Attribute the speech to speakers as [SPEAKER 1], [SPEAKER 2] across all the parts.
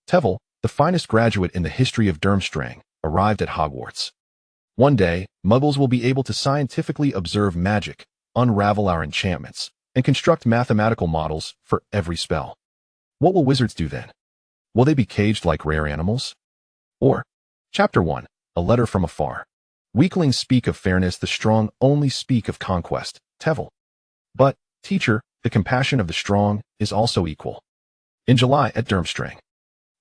[SPEAKER 1] Tevel, the finest graduate in the history of Durmstrang, arrived at Hogwarts. One day, Muggles will be able to scientifically observe magic, unravel our enchantments, and construct mathematical models for every spell. What will wizards do then? Will they be caged like rare animals? Or, Chapter 1, A Letter from Afar. Weaklings speak of fairness, the strong only speak of conquest. Tevel. But, teacher, the compassion of the strong is also equal. In July at Durmstrang.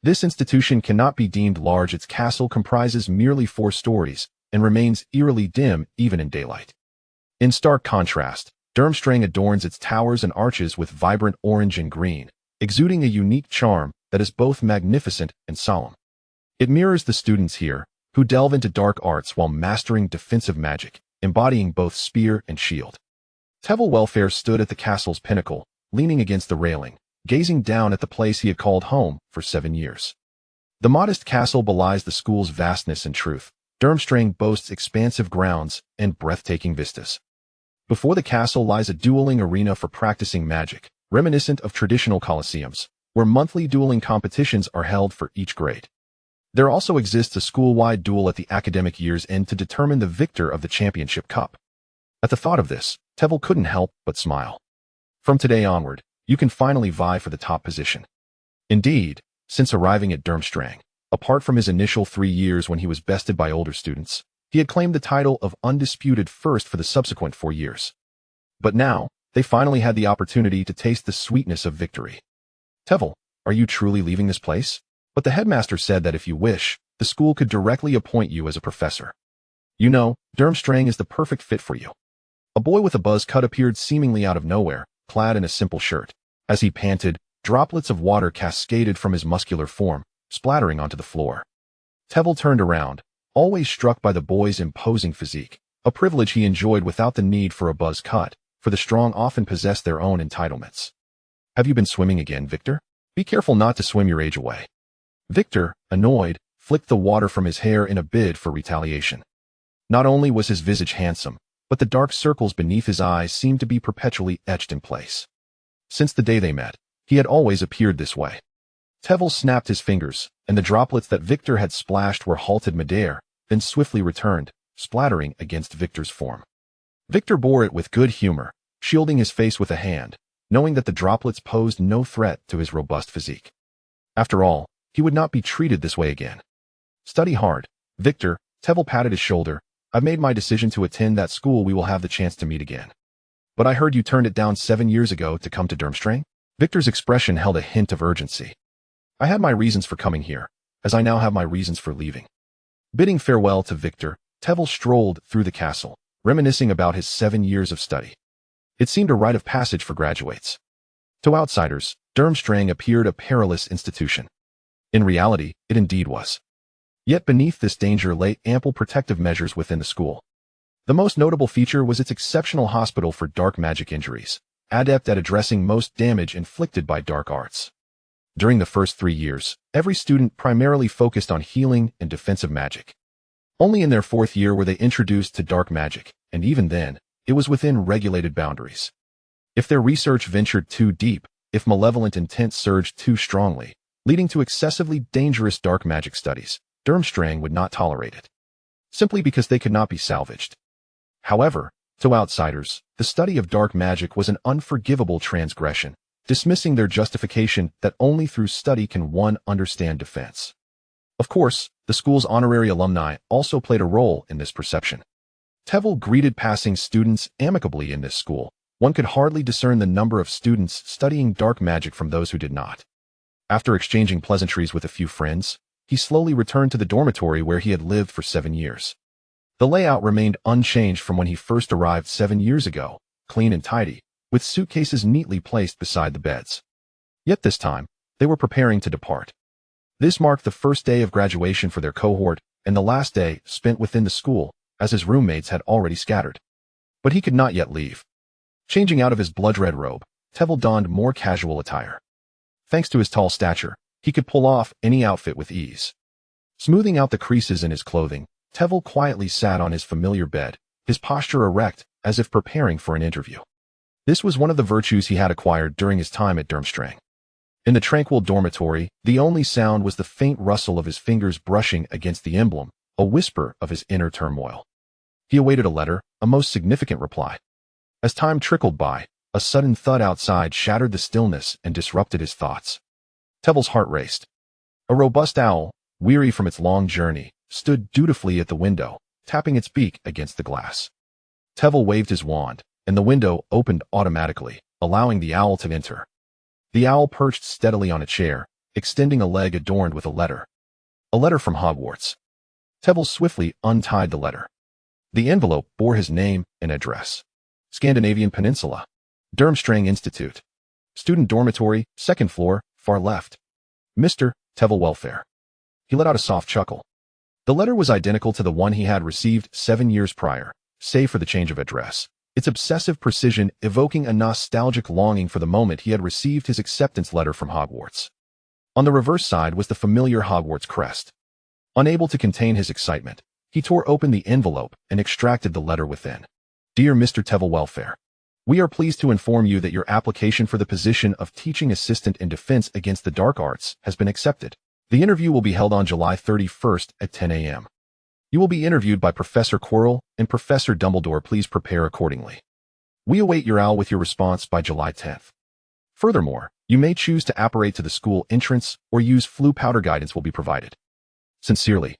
[SPEAKER 1] This institution cannot be deemed large. Its castle comprises merely 4 stories and remains eerily dim even in daylight. In stark contrast, Durmstrang adorns its towers and arches with vibrant orange and green, exuding a unique charm that is both magnificent and solemn. It mirrors the students here, who delve into dark arts while mastering defensive magic, embodying both spear and shield. Tevel Welfare stood at the castle's pinnacle, leaning against the railing, gazing down at the place he had called home for 7 years. The modest castle belies the school's vastness and truth. Durmstrang boasts expansive grounds and breathtaking vistas. Before the castle lies a dueling arena for practicing magic, reminiscent of traditional coliseums, where monthly dueling competitions are held for each grade. There also exists a school-wide duel at the academic year's end to determine the victor of the championship cup. At the thought of this, Tevel couldn't help but smile. From today onward, you can finally vie for the top position. Indeed, since arriving at Durmstrang, apart from his initial 3 years when he was bested by older students, he had claimed the title of undisputed first for the subsequent 4 years. But now, they finally had the opportunity to taste the sweetness of victory. Tevel, are you truly leaving this place? But the headmaster said that if you wish, the school could directly appoint you as a professor. You know, Durmstrang is the perfect fit for you. A boy with a buzz cut appeared seemingly out of nowhere, clad in a simple shirt. As he panted, droplets of water cascaded from his muscular form, splattering onto the floor. Tevel turned around, always struck by the boy's imposing physique, a privilege he enjoyed without the need for a buzz cut, for the strong often possess their own entitlements. Have you been swimming again, Victor? Be careful not to swim your age away. Victor, annoyed, flicked the water from his hair in a bid for retaliation. Not only was his visage handsome, but the dark circles beneath his eyes seemed to be perpetually etched in place. Since the day they met, he had always appeared this way. Tevel snapped his fingers, and the droplets that Victor had splashed were halted midair, then swiftly returned, splattering against Victor's form. Victor bore it with good humor, shielding his face with a hand, knowing that the droplets posed no threat to his robust physique. After all, he would not be treated this way again. Study hard, Victor. Tevel patted his shoulder. I've made my decision to attend that school. We will have the chance to meet again. But I heard you turned it down 7 years ago to come to Durmstrang? Victor's expression held a hint of urgency. I had my reasons for coming here, as I now have my reasons for leaving. Bidding farewell to Victor, Tevel strolled through the castle, reminiscing about his 7 years of study. It seemed a rite of passage for graduates. To outsiders, Durmstrang appeared a perilous institution. In reality, it indeed was. Yet beneath this danger lay ample protective measures within the school. The most notable feature was its exceptional hospital for dark magic injuries, adept at addressing most damage inflicted by dark arts. During the first 3 years, every student primarily focused on healing and defensive magic. Only in their 4th year were they introduced to dark magic, and even then, it was within regulated boundaries. If their research ventured too deep, if malevolent intent surged too strongly, leading to excessively dangerous dark magic studies, Durmstrang would not tolerate it, simply because they could not be salvaged. However, to outsiders, the study of dark magic was an unforgivable transgression, dismissing their justification that only through study can one understand defense. Of course, the school's honorary alumni also played a role in this perception. Tevel greeted passing students amicably in this school. One could hardly discern the number of students studying dark magic from those who did not. After exchanging pleasantries with a few friends, he slowly returned to the dormitory where he had lived for 7 years. The layout remained unchanged from when he first arrived 7 years ago, clean and tidy, with suitcases neatly placed beside the beds. Yet this time, they were preparing to depart. This marked the first day of graduation for their cohort and the last day spent within the school, as his roommates had already scattered. But he could not yet leave. Changing out of his blood-red robe, Tevel donned more casual attire. Thanks to his tall stature, he could pull off any outfit with ease. Smoothing out the creases in his clothing, Tevel quietly sat on his familiar bed, his posture erect, as if preparing for an interview. This was one of the virtues he had acquired during his time at Durmstrang. In the tranquil dormitory, the only sound was the faint rustle of his fingers brushing against the emblem, a whisper of his inner turmoil. He awaited a letter, a most significant reply. As time trickled by, a sudden thud outside shattered the stillness and disrupted his thoughts. Teville's heart raced. A robust owl, weary from its long journey, stood dutifully at the window, tapping its beak against the glass. Teville waved his wand, and the window opened automatically, allowing the owl to enter. The owl perched steadily on a chair, extending a leg adorned with a letter. A letter from Hogwarts. Teville swiftly untied the letter. The envelope bore his name and address. Scandinavian Peninsula. Durmstrang Institute. Student dormitory, second floor, far left. Mr. Teville Welfare. He let out a soft chuckle. The letter was identical to the one he had received 7 years prior, save for the change of address, its obsessive precision evoking a nostalgic longing for the moment he had received his acceptance letter from Hogwarts. On the reverse side was the familiar Hogwarts crest. Unable to contain his excitement, he tore open the envelope and extracted the letter within. Dear Mr. Teville Welfare, we are pleased to inform you that your application for the position of teaching assistant in defense against the dark arts has been accepted. The interview will be held on July 31st at 10 a.m. You will be interviewed by Professor Quirrell and Professor Dumbledore. Please prepare accordingly. We await your owl with your response by July 10th. Furthermore, you may choose to apparate to the school entrance or use flu powder. Guidance will be provided. Sincerely,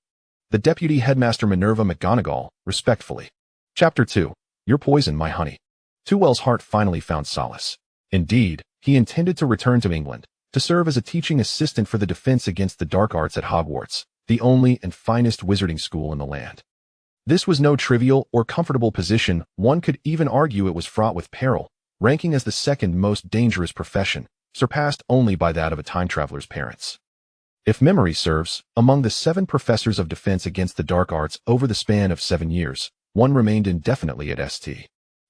[SPEAKER 1] the Deputy Headmaster Minerva McGonagall, respectfully. Chapter 2. Your poison, my honey. Tewell's heart finally found solace. Indeed, he intended to return to England, to serve as a teaching assistant for the defense against the dark arts at Hogwarts, the only and finest wizarding school in the land. This was no trivial or comfortable position. One could even argue it was fraught with peril, ranking as the second most dangerous profession, surpassed only by that of a time traveler's parents. If memory serves, among the 7 professors of defense against the dark arts over the span of 7 years, 1 remained indefinitely at St.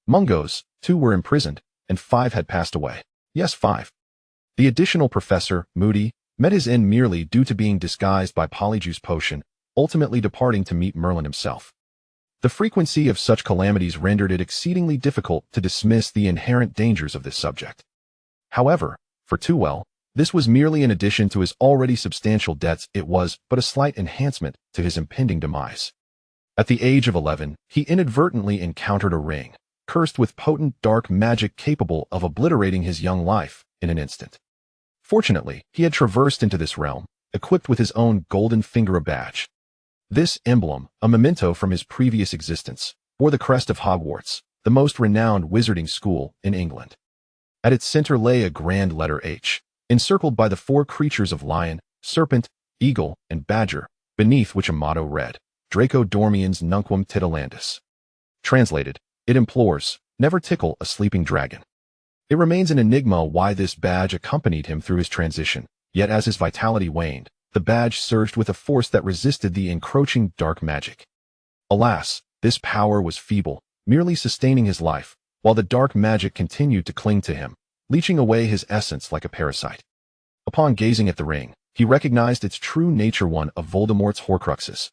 [SPEAKER 1] Mungo's, 2 were imprisoned, and 5 had passed away. Yes, 5. The additional professor, Moody, met his end merely due to being disguised by Polyjuice potion, ultimately departing to meet Merlin himself. The frequency of such calamities rendered it exceedingly difficult to dismiss the inherent dangers of this subject. However, for Tewell, this was merely an addition to his already substantial debts. It was but a slight enhancement to his impending demise. At the age of 11, he inadvertently encountered a ring, cursed with potent dark magic capable of obliterating his young life in an instant. Fortunately, he had traversed into this realm, equipped with his own golden finger badge. This emblem, a memento from his previous existence, bore the crest of Hogwarts, the most renowned wizarding school in England. At its center lay a grand letter H, encircled by the 4 creatures of lion, serpent, eagle, and badger, beneath which a motto read, Draco Dormiens Nunquam Titilandus. Translated, it implores, never tickle a sleeping dragon. It remains an enigma why this badge accompanied him through his transition, yet as his vitality waned, the badge surged with a force that resisted the encroaching dark magic. Alas, this power was feeble, merely sustaining his life, while the dark magic continued to cling to him, leeching away his essence like a parasite. Upon gazing at the ring, he recognized its true nature, one of Voldemort's Horcruxes.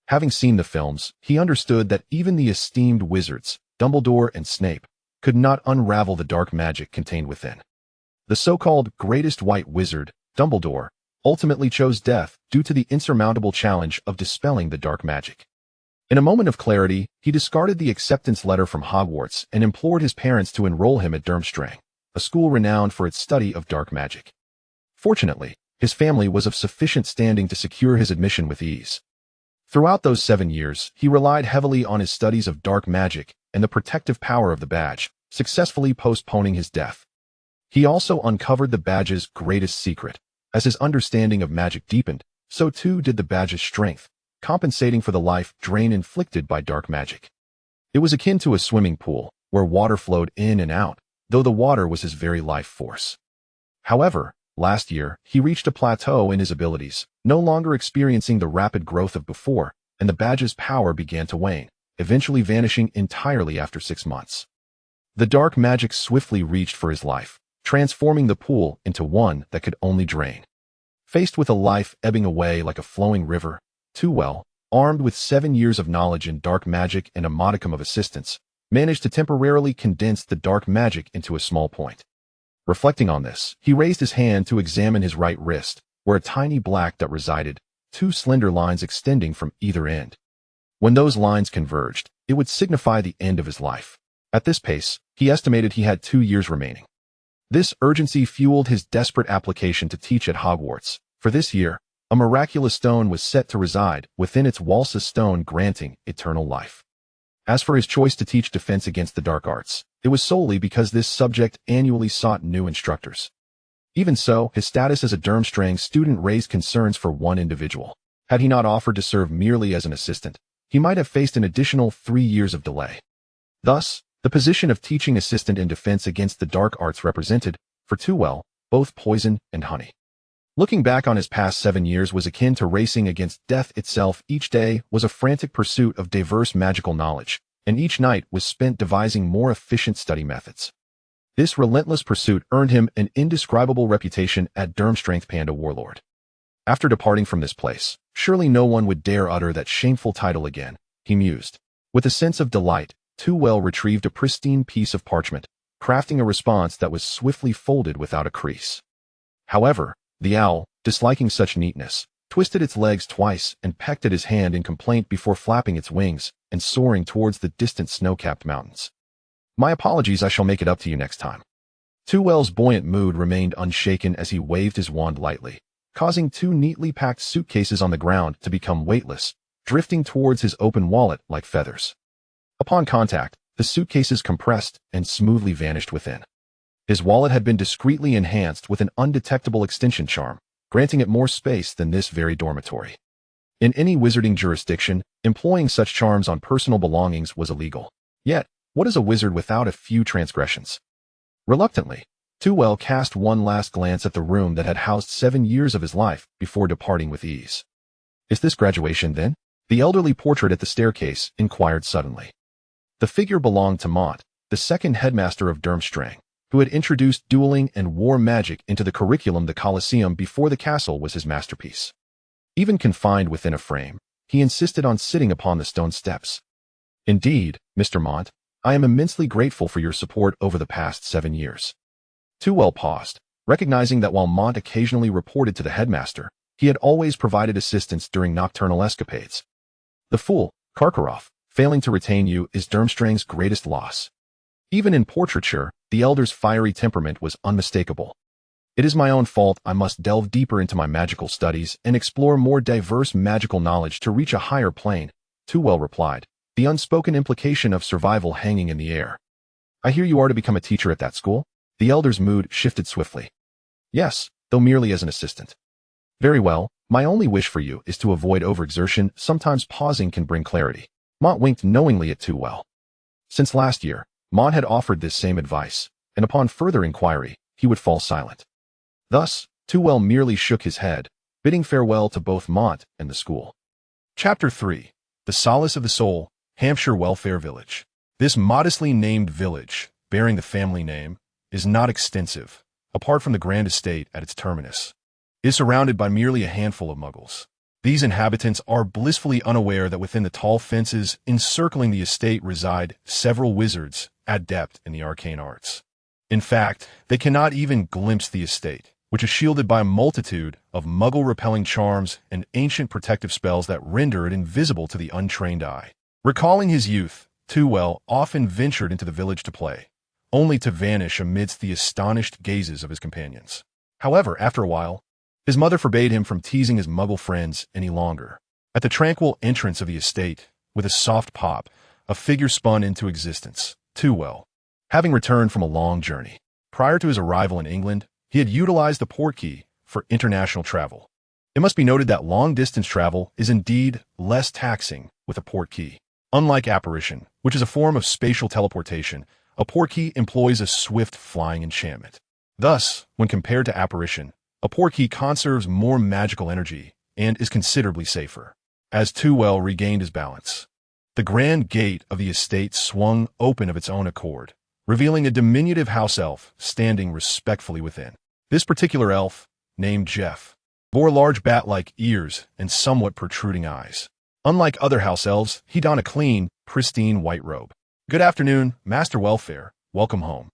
[SPEAKER 1] Having seen the films, he understood that even the esteemed wizards, Dumbledore and Snape, could not unravel the dark magic contained within. The so-called greatest white wizard, Dumbledore, ultimately chose death due to the insurmountable challenge of dispelling the dark magic. In a moment of clarity, he discarded the acceptance letter from Hogwarts and implored his parents to enroll him at Durmstrang, a school renowned for its study of dark magic. Fortunately, his family was of sufficient standing to secure his admission with ease. Throughout those 7 years, he relied heavily on his studies of dark magic and the protective power of the badge, successfully postponing his death. He also uncovered the badge's greatest secret. As his understanding of magic deepened, so too did the badge's strength, compensating for the life drain inflicted by dark magic. It was akin to a swimming pool, where water flowed in and out, though the water was his very life force. However, last year, he reached a plateau in his abilities, no longer experiencing the rapid growth of before, and the badge's power began to wane, eventually vanishing entirely after 6 months. The dark magic swiftly reached for his life, transforming the pool into one that could only drain. Faced with a life ebbing away like a flowing river, Tewell, armed with 7 years of knowledge in dark magic and a modicum of assistance, managed to temporarily condense the dark magic into a small point. Reflecting on this, he raised his hand to examine his right wrist, where a tiny black dot resided, two slender lines extending from either end. When those lines converged, it would signify the end of his life. At this pace, he estimated he had 2 years remaining. This urgency fueled his desperate application to teach at Hogwarts. For this year, a miraculous stone was set to reside within its walls, a stone granting eternal life. As for his choice to teach defense against the dark arts, it was solely because this subject annually sought new instructors. Even so, his status as a Durmstrang student raised concerns for one individual. Had he not offered to serve merely as an assistant, he might have faced an additional 3 years of delay. Thus, the position of teaching assistant in defense against the dark arts represented, for Tewell, both poison and honey. Looking back on his past 7 years was akin to racing against death itself. Each day was a frantic pursuit of diverse magical knowledge, and each night was spent devising more efficient study methods. This relentless pursuit earned him an indescribable reputation at Durmstrang Panda Warlord. After departing from this place, surely no one would dare utter that shameful title again, he mused. With a sense of delight, Tewell retrieved a pristine piece of parchment, crafting a response that was swiftly folded without a crease. However, the owl, disliking such neatness, twisted its legs twice and pecked at his hand in complaint before flapping its wings and soaring towards the distant snow-capped mountains. My apologies, I shall make it up to you next time. Tewell's buoyant mood remained unshaken as he waved his wand lightly, causing 2 neatly packed suitcases on the ground to become weightless, drifting towards his open wallet like feathers. Upon contact, the suitcases compressed and smoothly vanished within. His wallet had been discreetly enhanced with an undetectable extension charm, granting it more space than this very dormitory. In any wizarding jurisdiction, employing such charms on personal belongings was illegal. Yet, what is a wizard without a few transgressions? Reluctantly, Tewell cast one last glance at the room that had housed 7 years of his life before departing with ease. Is this graduation, then? The elderly portrait at the staircase inquired suddenly. The figure belonged to Mont, the second headmaster of Durmstrang, who had introduced dueling and war magic into the curriculum. The Colosseum before the castle was his masterpiece. Even confined within a frame, he insisted on sitting upon the stone steps. Indeed, Mr. Mont, I am immensely grateful for your support over the past 7 years. Tewell paused, recognizing that while Mont occasionally reported to the headmaster, he had always provided assistance during nocturnal escapades. The fool, Karkaroff, failing to retain you is Durmstrang's greatest loss. Even in portraiture, the elder's fiery temperament was unmistakable. It is my own fault. I must delve deeper into my magical studies and explore more diverse magical knowledge to reach a higher plane, Tewell replied, the unspoken implication of survival hanging in the air. I hear you are to become a teacher at that school? The elder's mood shifted swiftly. Yes, though merely as an assistant. Very well, my only wish for you is to avoid overexertion. Sometimes pausing can bring clarity. Mont winked knowingly at Tewell. Since last year, Mont had offered this same advice, and upon further inquiry, he would fall silent. Thus, Tewell merely shook his head, bidding farewell to both Mont and the school. Chapter 3. The Solace of the Soul, Hampshire Welfare Village. This modestly named village, bearing the family name, is not extensive, apart from the grand estate at its terminus. It is surrounded by merely a handful of Muggles. These inhabitants are blissfully unaware that within the tall fences encircling the estate reside several wizards adept in the arcane arts. In fact, they cannot even glimpse the estate, which is shielded by a multitude of Muggle-repelling charms and ancient protective spells that render it invisible to the untrained eye. Recalling his youth, Tewell often ventured into the village to play, only to vanish amidst the astonished gazes of his companions. However, after a while, his mother forbade him from teasing his Muggle friends any longer. At the tranquil entrance of the estate, with a soft pop, a figure spun into existence. Tewell, having returned from a long journey. Prior to his arrival in England, he had utilized the portkey for international travel. It must be noted that long-distance travel is indeed less taxing with a portkey. Unlike apparition, which is a form of spatial teleportation, a portkey employs a swift flying enchantment. Thus, when compared to apparition, a portkey conserves more magical energy and is considerably safer. As Tewell regained his balance, the grand gate of the estate swung open of its own accord, revealing a diminutive house elf standing respectfully within. This particular elf, named Jeff, bore large bat-like ears and somewhat protruding eyes. Unlike other house elves, he donned a clean, pristine white robe. Good afternoon, Master Welfare. Welcome home.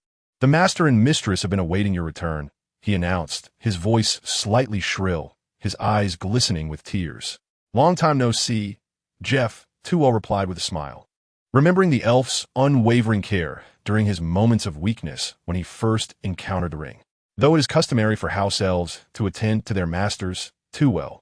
[SPEAKER 1] "The master and mistress have been awaiting your return," he announced, his voice slightly shrill, his eyes glistening with tears. "Long time no see, Jeff," Tuwell replied with a smile, remembering the elf's unwavering care during his moments of weakness when he first encountered the ring. Though it is customary for house elves to attend to their masters, Tuwell,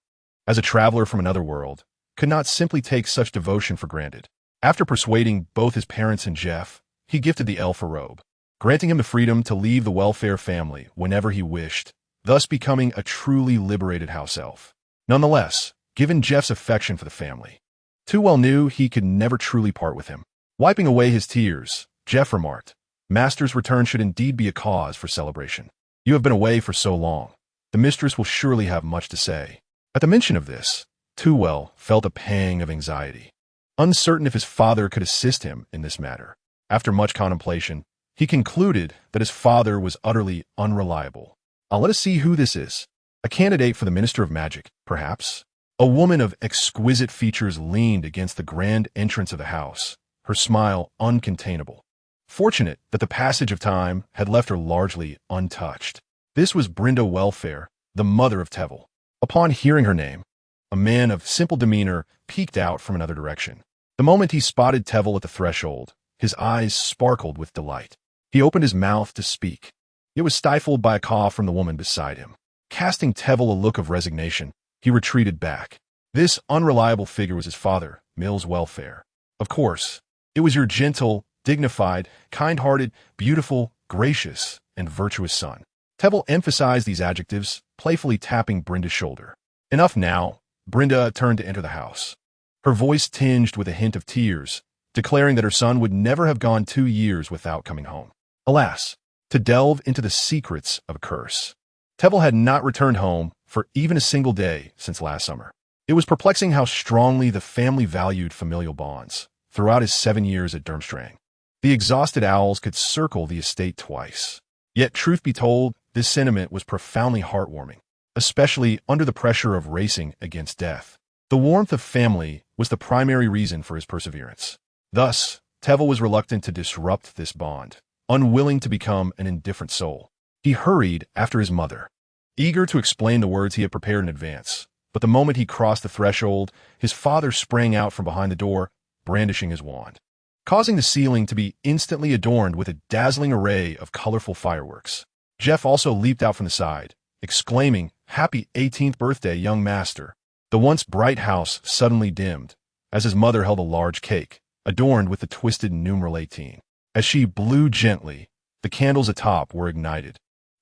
[SPEAKER 1] as a traveler from another world, could not simply take such devotion for granted. After persuading both his parents and Jeff, he gifted the elf a robe, granting him the freedom to leave the welfare family whenever he wished, thus becoming a truly liberated house elf. Nonetheless, given Jeff's affection for the family, Tuwell knew he could never truly part with him. Wiping away his tears, Jeff remarked, "Master's return should indeed be a cause for celebration. You have been away for so long. The mistress will surely have much to say." At the mention of this, Tuwell felt a pang of anxiety, uncertain if his father could assist him in this matter. After much contemplation, he concluded that his father was utterly unreliable. Let us see who this is. A candidate for the Minister of Magic, perhaps? A woman of exquisite features leaned against the grand entrance of the house, her smile uncontainable. Fortunate that the passage of time had left her largely untouched. This was Brynda Welfare, the mother of Tevel. Upon hearing her name, a man of simple demeanor peeked out from another direction. The moment he spotted Tevel at the threshold, his eyes sparkled with delight. He opened his mouth to speak. It was stifled by a cough from the woman beside him. Casting Tevel a look of resignation, he retreated back. This unreliable figure was his father, Mills Welfare. "Of course, it was your gentle, dignified, kind-hearted, beautiful, gracious, and virtuous son." Tevel emphasized these adjectives, playfully tapping Brynda's shoulder. "Enough now." Brynda turned to enter the house, her voice tinged with a hint of tears, declaring that her son would never have gone 2 years without coming home. Alas, to delve into the secrets of a curse. Tevel had not returned home for even a single day since last summer. It was perplexing how strongly the family valued familial bonds throughout his 7 years at Durmstrang. The exhausted owls could circle the estate twice. Yet, truth be told, this sentiment was profoundly heartwarming, especially under the pressure of racing against death. The warmth of family was the primary reason for his perseverance. Thus, Tevel was reluctant to disrupt this bond, unwilling to become an indifferent soul. He hurried after his mother, eager to explain the words he had prepared in advance. But the moment he crossed the threshold, his father sprang out from behind the door, brandishing his wand, causing the ceiling to be instantly adorned with a dazzling array of colorful fireworks. Jeff also leaped out from the side, exclaiming, "Happy 18th birthday, young master." The once bright house suddenly dimmed, as his mother held a large cake, adorned with the twisted numeral 18. As she blew gently, the candles atop were ignited,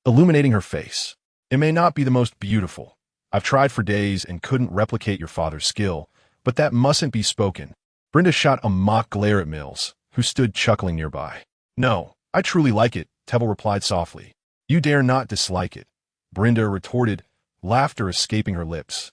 [SPEAKER 1] illuminating her face. "It may not be the most beautiful. I've tried for days and couldn't replicate your father's skill, but that mustn't be spoken." Brynda shot a mock glare at Mills, who stood chuckling nearby. "No, I truly like it," Tevel replied softly. "You dare not dislike it," Brynda retorted, laughter escaping her lips,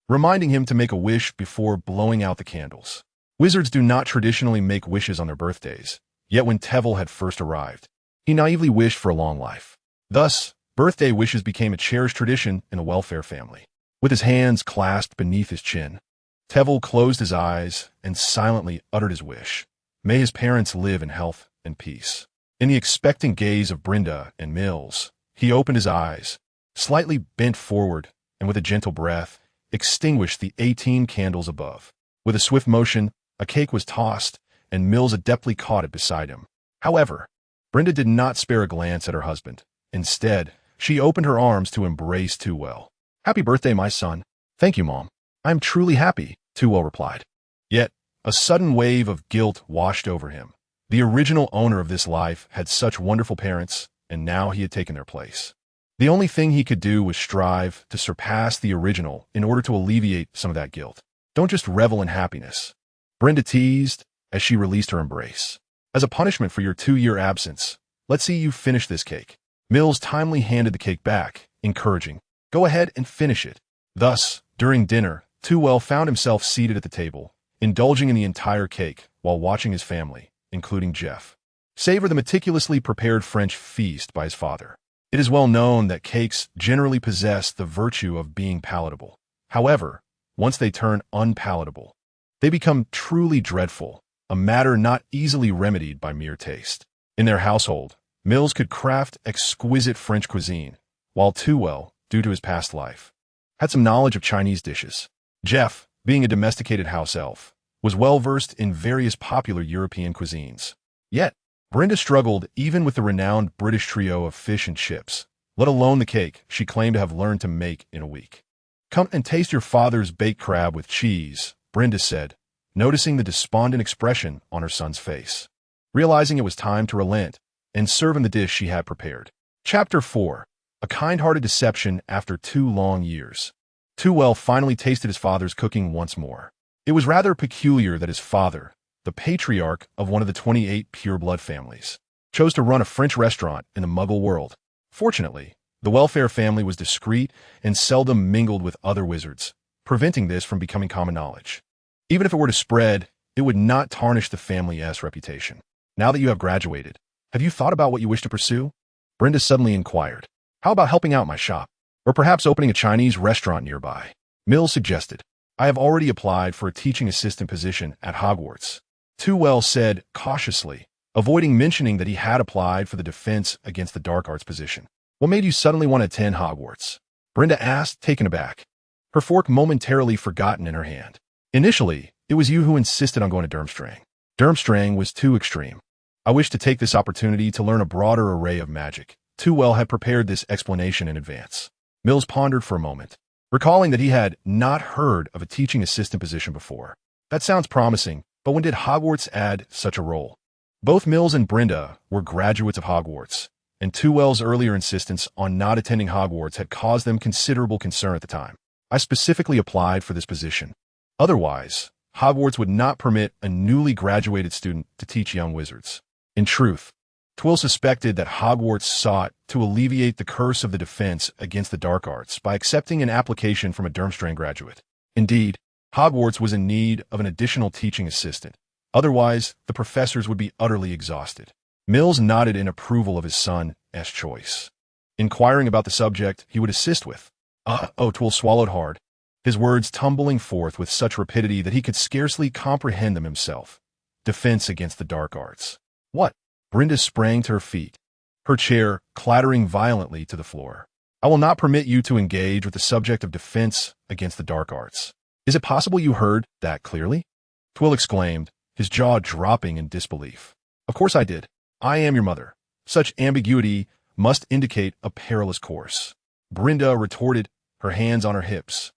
[SPEAKER 1] reminding him to make a wish before blowing out the candles. Wizards do not traditionally make wishes on their birthdays, yet when Tevel had first arrived, he naively wished for a long life. Thus, birthday wishes became a cherished tradition in the Welfare family. With his hands clasped beneath his chin, Tevel closed his eyes and silently uttered his wish. May his parents live in health and peace. In the expectant gaze of Brynda and Mills, he opened his eyes, slightly bent forward, and with a gentle breath, extinguished the 18 candles above. With a swift motion, a cake was tossed, and Mills adeptly caught it beside him. However, Brynda did not spare a glance at her husband. Instead, she opened her arms to embrace Tuwell. "Happy birthday, my son." "Thank you, Mom. I'm truly happy," Tuwell replied. Yet, a sudden wave of guilt washed over him. The original owner of this life had such wonderful parents, and now he had taken their place. The only thing he could do was strive to surpass the original in order to alleviate some of that guilt. "Don't just revel in happiness," Brynda teased as she released her embrace. "As a punishment for your 2-year absence, let's see you finish this cake." Mills timely handed the cake back, encouraging, "Go ahead and finish it." Thus, during dinner, Tuwell found himself seated at the table, indulging in the entire cake while watching his family, including Jeff, savor the meticulously prepared French feast by his father. It is well known that cakes generally possess the virtue of being palatable. However, once they turn unpalatable, they become truly dreadful, a matter not easily remedied by mere taste. In their household, Mills could craft exquisite French cuisine, while Tewell, due to his past life, had some knowledge of Chinese dishes. Jeff, being a domesticated house elf, was well-versed in various popular European cuisines. Yet, Brenda struggled even with the renowned British trio of fish and chips, let alone the cake she claimed to have learned to make in a week. "Come and taste your father's baked crab with cheese," Brenda said, noticing the despondent expression on her son's face. Realizing it was time to relent and serve him the dish she had prepared. Chapter 4. A kind-hearted deception after 2 long years. Tewell finally tasted his father's cooking once more. It was rather peculiar that his father, the patriarch of one of the 28 pure-blood families, chose to run a French restaurant in the Muggle world. Fortunately, the Welfare family was discreet and seldom mingled with other wizards, preventing this from becoming common knowledge. Even if it were to spread, it would not tarnish the family's reputation. "Now that you have graduated, have you thought about what you wish to pursue?" Brenda suddenly inquired. "How about helping out my shop? Or perhaps opening a Chinese restaurant nearby?" Mills suggested. "I have already applied for a teaching assistant position at Hogwarts," Tewell said cautiously, avoiding mentioning that he had applied for the Defense Against the Dark Arts position. "What made you suddenly want to attend Hogwarts?" Brenda asked, taken aback, her fork momentarily forgotten in her hand. "Initially, it was you who insisted on going to Durmstrang. Durmstrang was too extreme. I wish to take this opportunity to learn a broader array of magic." Tewell had prepared this explanation in advance. Mills pondered for a moment, recalling that he had not heard of a teaching assistant position before. That sounds promising, but when did Hogwarts add such a role? Both Mills and Brenda were graduates of Hogwarts, and Tewell's earlier insistence on not attending Hogwarts had caused them considerable concern at the time. "I specifically applied for this position. Otherwise, Hogwarts would not permit a newly graduated student to teach young wizards." In truth, Tewell suspected that Hogwarts sought to alleviate the curse of the Defense Against the Dark Arts by accepting an application from a Durmstrang graduate. Indeed, Hogwarts was in need of an additional teaching assistant. Otherwise, the professors would be utterly exhausted. Mills nodded in approval of his son's choice, inquiring about the subject he would assist with. Tewell swallowed hard, his words tumbling forth with such rapidity that he could scarcely comprehend them himself. "Defense Against the Dark Arts. What?" Brenda sprang to her feet, her chair clattering violently to the floor. "I will not permit you to engage with the subject of defense against the dark arts." "Is it possible you heard that clearly?" Tewell exclaimed, his jaw dropping in disbelief. "Of course I did. I am your mother. Such ambiguity must indicate a perilous course." Brenda retorted, her hands on her hips,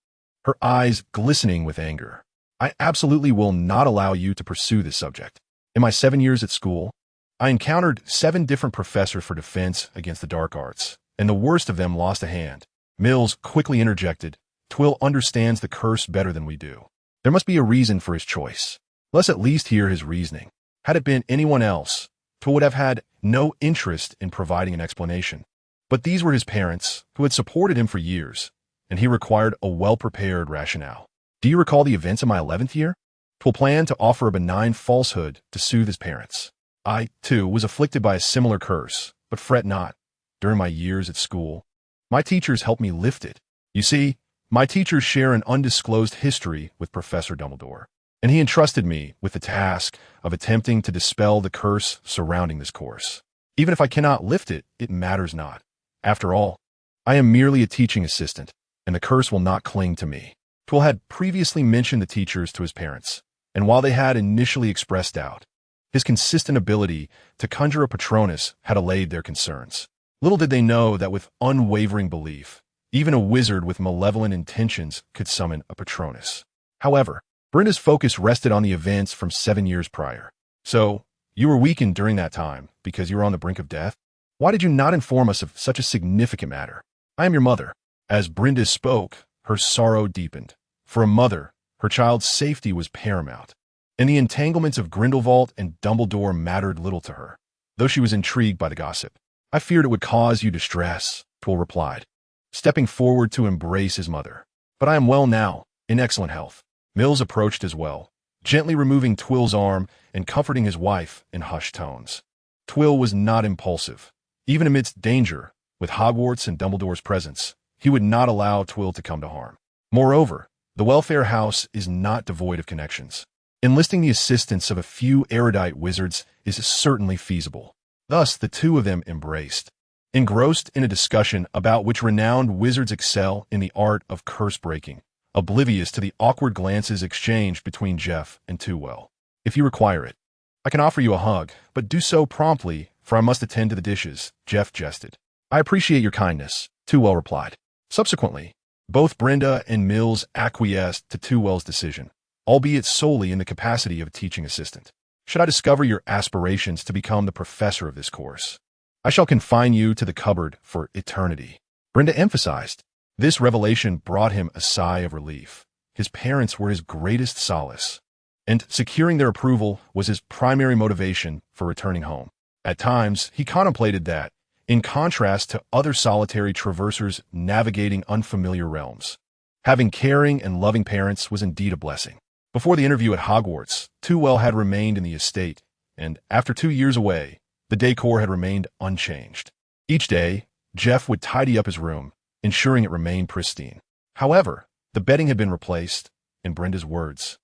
[SPEAKER 1] her eyes glistening with anger. "I absolutely will not allow you to pursue this subject. In my 7 years at school, I encountered 7 different professors for defense against the dark arts, and the worst of them lost a hand." Mills quickly interjected, "Tewell understands the curse better than we do. There must be a reason for his choice. Let's at least hear his reasoning." Had it been anyone else, Tewell would have had no interest in providing an explanation. But these were his parents, who had supported him for years, and he required a well-prepared rationale. "Do you recall the events of my 11th year?" Tewell planned to offer a benign falsehood to soothe his parents. "I, too, was afflicted by a similar curse, but fret not. During my years at school, my teachers helped me lift it. You see, my teachers share an undisclosed history with Professor Dumbledore, and he entrusted me with the task of attempting to dispel the curse surrounding this course. Even if I cannot lift it, it matters not. After all, I am merely a teaching assistant, and the curse will not cling to me." Tewell had previously mentioned the teachers to his parents, and while they had initially expressed doubt, his consistent ability to conjure a Patronus had allayed their concerns. Little did they know that with unwavering belief, even a wizard with malevolent intentions could summon a Patronus. However, Brenda's focus rested on the events from 7 years prior. "So, you were weakened during that time because you were on the brink of death? Why did you not inform us of such a significant matter? I am your mother." As Brenda spoke, her sorrow deepened. For a mother, her child's safety was paramount, and the entanglements of Grindelwald and Dumbledore mattered little to her, though she was intrigued by the gossip. "I feared it would cause you distress," Tewell replied, stepping forward to embrace his mother. "But I am well now, in excellent health." Mills approached as well, gently removing Tewell's arm and comforting his wife in hushed tones. Tewell was not impulsive. Even amidst danger, with Hogwarts and Dumbledore's presence, he would not allow Tewell to come to harm. Moreover, the Welfare House is not devoid of connections. Enlisting the assistance of a few erudite wizards is certainly feasible. Thus, the two of them embraced, engrossed in a discussion about which renowned wizards excel in the art of curse-breaking, oblivious to the awkward glances exchanged between Jeff and Toothwell. "If you require it, I can offer you a hug, but do so promptly, for I must attend to the dishes," Jeff jested. "I appreciate your kindness," Toothwell replied. Subsequently, both Brenda and Mills acquiesced to Toothwell's decision, albeit solely in the capacity of a teaching assistant. "Should I discover your aspirations to become the professor of this course, I shall confine you to the cupboard for eternity," Brenda emphasized. This revelation brought him a sigh of relief. His parents were his greatest solace, and securing their approval was his primary motivation for returning home. At times, he contemplated that, in contrast to other solitary traversers navigating unfamiliar realms, having caring and loving parents was indeed a blessing. Before the interview at Hogwarts, Toothwell had remained in the estate, and after 2 years away, the decor had remained unchanged. Each day, Jeff would tidy up his room, ensuring it remained pristine. However, the bedding had been replaced, in Brenda's words.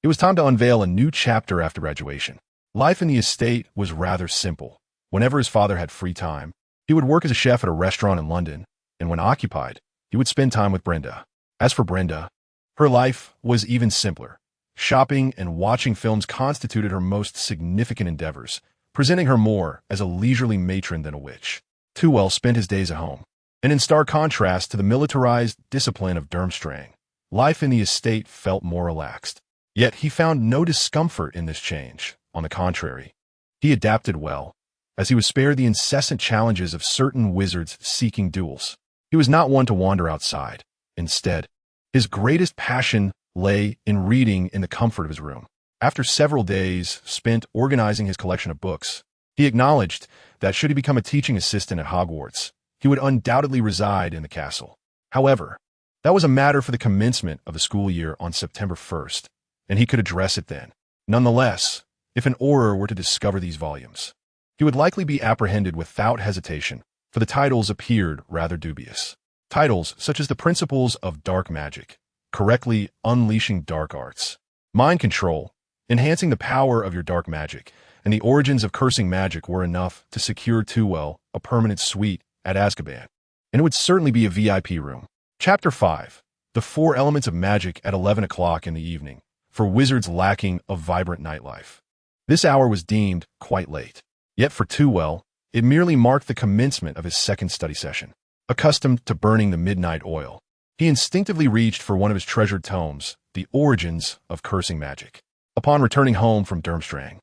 [SPEAKER 1] It was time to unveil a new chapter after graduation. Life in the estate was rather simple. Whenever his father had free time, he would work as a chef at a restaurant in London, and when occupied, he would spend time with Brenda. As for Brenda, her life was even simpler. Shopping and watching films constituted her most significant endeavors, presenting her more as a leisurely matron than a witch. Toothwell spent his days at home, and in stark contrast to the militarized discipline of Durmstrang, life in the estate felt more relaxed. Yet he found no discomfort in this change. On the contrary, he adapted well, as he was spared the incessant challenges of certain wizards seeking duels. He was not one to wander outside. Instead, his greatest passion lay in reading in the comfort of his room. After several days spent organizing his collection of books, he acknowledged that should he become a teaching assistant at Hogwarts, he would undoubtedly reside in the castle. However, that was a matter for the commencement of the school year on September 1st, and he could address it then. Nonetheless, if an Auror were to discover these volumes, he would likely be apprehended without hesitation, for the titles appeared rather dubious. Titles such as The Principles of Dark Magic, Correctly Unleashing Dark Arts, Mind Control, Enhancing the Power of Your Dark Magic, and The Origins of Cursing Magic were enough to secure Toothwell a permanent suite at Azkaban, and it would certainly be a VIP room. Chapter 5. The 4 Elements of Magic at 11 o'clock in the evening, for wizards lacking a vibrant nightlife. This hour was deemed quite late. Yet for Toothwell, it merely marked the commencement of his second study session. Accustomed to burning the midnight oil, he instinctively reached for one of his treasured tomes, The Origins of Cursing Magic. Upon returning home from Durmstrang,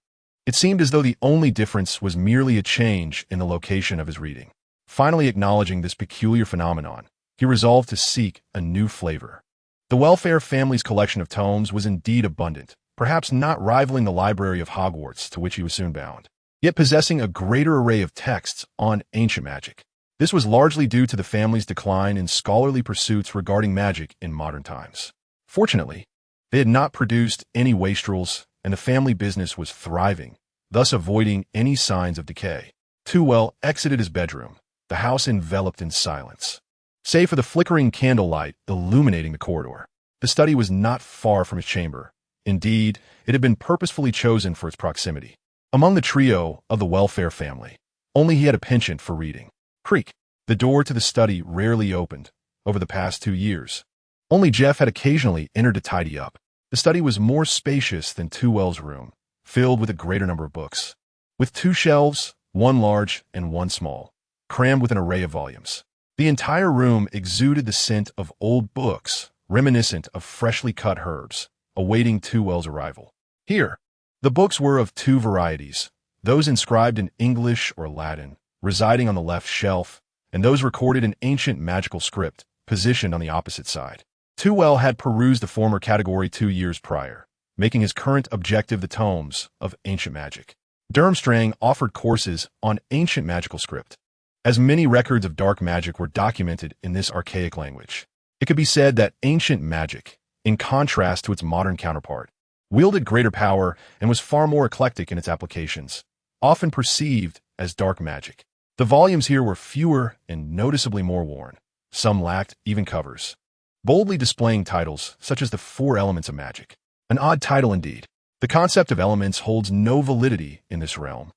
[SPEAKER 1] it seemed as though the only difference was merely a change in the location of his reading. Finally acknowledging this peculiar phenomenon, he resolved to seek a new flavor. The Welfare family's collection of tomes was indeed abundant, perhaps not rivaling the library of Hogwarts to which he was soon bound, yet possessing a greater array of texts on ancient magic. This was largely due to the family's decline in scholarly pursuits regarding magic in modern times. Fortunately, they had not produced any wastrels, and the family business was thriving, thus avoiding any signs of decay. Toothwell exited his bedroom, the house enveloped in silence, save for the flickering candlelight illuminating the corridor. The study was not far from his chamber. Indeed, it had been purposefully chosen for its proximity. Among the trio of the Welfare family, only he had a penchant for reading. Creak. The door to the study rarely opened over the past 2 years. Only Jeff had occasionally entered to tidy up. The study was more spacious than Toothwell's room, filled with a greater number of books, with 2 shelves, one large and one small, crammed with an array of volumes. The entire room exuded the scent of old books, reminiscent of freshly cut herbs, awaiting Toothwell's arrival. Here, the books were of 2 varieties, those inscribed in English or Latin, residing on the left shelf, and those recorded in ancient magical script, positioned on the opposite side. Toothwell had perused the former category 2 years prior, making his current objective the tomes of ancient magic. Durmstrang offered courses on ancient magical script, as many records of dark magic were documented in this archaic language. It could be said that ancient magic, in contrast to its modern counterpart, wielded greater power and was far more eclectic in its applications, often perceived as dark magic. The volumes here were fewer and noticeably more worn. Some lacked even covers, boldly displaying titles such as the 4 Elements of Magic. An odd title indeed. The concept of elements holds no validity in this realm.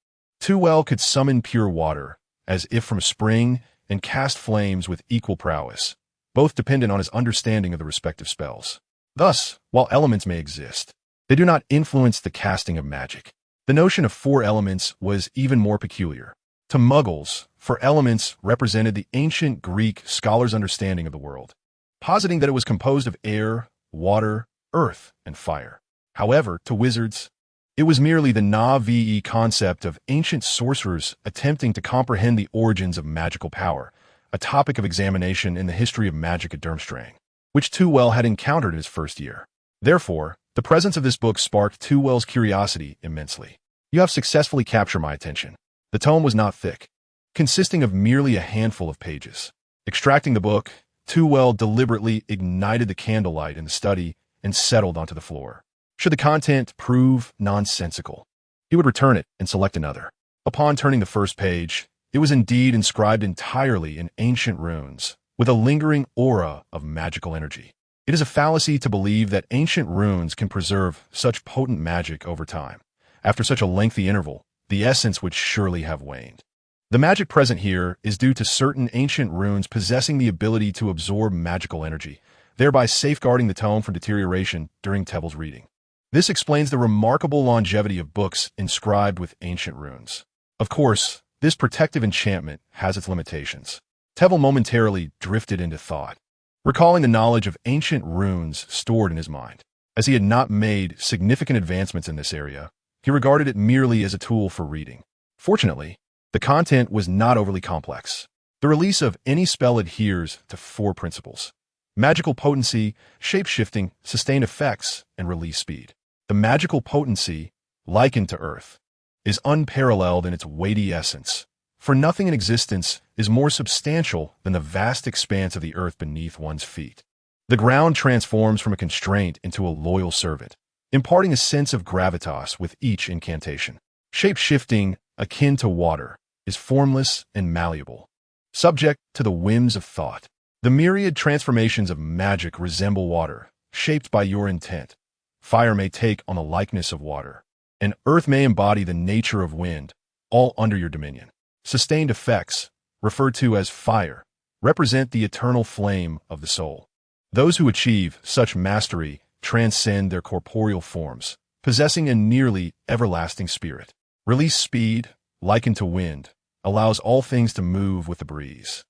[SPEAKER 1] Too could summon pure water, as if from a spring, and cast flames with equal prowess, both dependent on his understanding of the respective spells. Thus, while elements may exist, they do not influence the casting of magic. The notion of 4 elements was even more peculiar. To Muggles, 4 elements represented the ancient Greek scholars' understanding of the world, positing that it was composed of air, water, earth, and fire. However, to wizards, it was merely the na-ve concept of ancient sorcerers attempting to comprehend the origins of magical power, a topic of examination in the history of magic at Durmstrang, which Too had encountered in his first year. Therefore, the presence of this book sparked Too's curiosity immensely. You have successfully captured my attention. The tome was not thick, consisting of merely a handful of pages. Extracting the book, Too deliberately ignited the candlelight in the study and settled onto the floor. Should the content prove nonsensical, he would return it and select another. Upon turning the first page, it was indeed inscribed entirely in ancient runes, with a lingering aura of magical energy. It is a fallacy to believe that ancient runes can preserve such potent magic over time. After such a lengthy interval, the essence would surely have waned. The magic present here is due to certain ancient runes possessing the ability to absorb magical energy, thereby safeguarding the tome from deterioration during Tevel's reading. This explains the remarkable longevity of books inscribed with ancient runes. Of course, this protective enchantment has its limitations. Tevel momentarily drifted into thought, recalling the knowledge of ancient runes stored in his mind. As he had not made significant advancements in this area, he regarded it merely as a tool for reading. Fortunately, the content was not overly complex. The release of any spell adheres to 4 principles: magical potency, shape-shifting, sustained effects, and release speed. The magical potency, likened to Earth, is unparalleled in its weighty essence, for nothing in existence is more substantial than the vast expanse of the earth beneath one's feet. The ground transforms from a constraint into a loyal servant, imparting a sense of gravitas with each incantation. Shape-shifting, akin to water, is formless and malleable, subject to the whims of thought. The myriad transformations of magic resemble water, shaped by your intent. Fire may take on the likeness of water, and earth may embody the nature of wind, all under your dominion. Sustained effects, referred to as fire, represent the eternal flame of the soul. Those who achieve such mastery transcend their corporeal forms, possessing a nearly everlasting spirit. Release speed, likened to wind, allows all things to move with the breeze.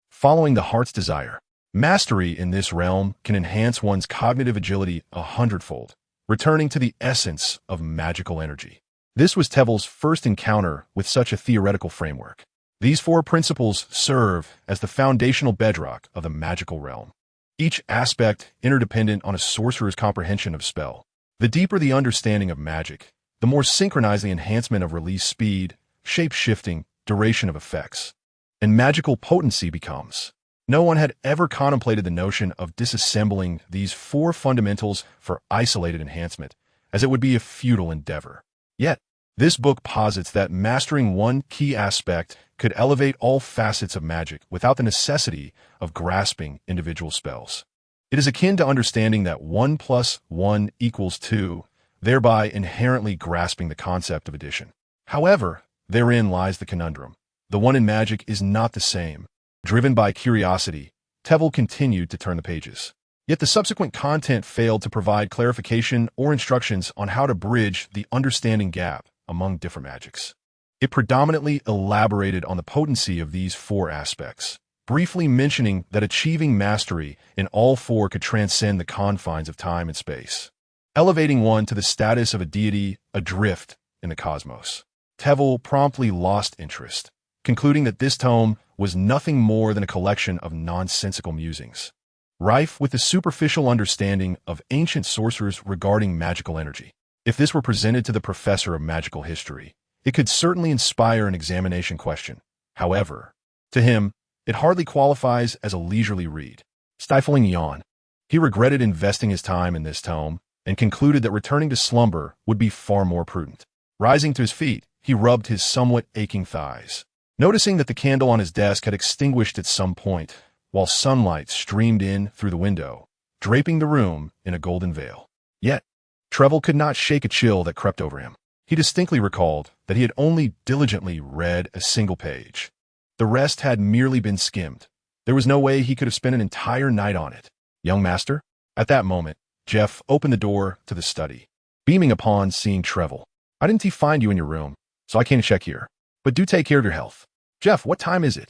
[SPEAKER 1] Following the heart's desire, mastery in this realm can enhance one's cognitive agility 100-fold, returning to the essence of magical energy. This was Tevel's first encounter with such a theoretical framework. These 4 principles serve as the foundational bedrock of the magical realm, each aspect interdependent on a sorcerer's comprehension of spell. The deeper the understanding of magic, the more synchronized the enhancement of release speed, shape-shifting, duration of effects, and magical potency becomes. No one had ever contemplated the notion of disassembling these 4 fundamentals for isolated enhancement, as it would be a futile endeavor. Yet, this book posits that mastering one key aspect could elevate all facets of magic without the necessity of grasping individual spells. It is akin to understanding that 1 + 1 = 2, thereby inherently grasping the concept of addition. However, therein lies the conundrum. The one in magic is not the same. Driven by curiosity, Tevel continued to turn the pages. Yet the subsequent content failed to provide clarification or instructions on how to bridge the understanding gap among different magics. It predominantly elaborated on the potency of these 4 aspects, briefly mentioning that achieving mastery in all 4 could transcend the confines of time and space, elevating one to the status of a deity adrift in the cosmos. Tevel promptly lost interest, concluding that this tome was nothing more than a collection of nonsensical musings, rife with the superficial understanding of ancient sorcerers regarding magical energy. If this were presented to the professor of magical history, it could certainly inspire an examination question. However, to him, it hardly qualifies as a leisurely read. Stifling yawn, he regretted investing his time in this tome and concluded that returning to slumber would be far more prudent. Rising to his feet, he rubbed his somewhat aching thighs, noticing that the candle on his desk had extinguished at some point, while sunlight streamed in through the window, draping the room in a golden veil. Yet, Trevel could not shake a chill that crept over him. He distinctly recalled that he had only diligently read a single page. The rest had merely been skimmed. There was no way he could have spent an entire night on it. Young master? At that moment, Jeff opened the door to the study, beaming upon seeing Trevel. I didn't find you in your room, so I came to check here. But do take care of your health. Jeff, what time is it?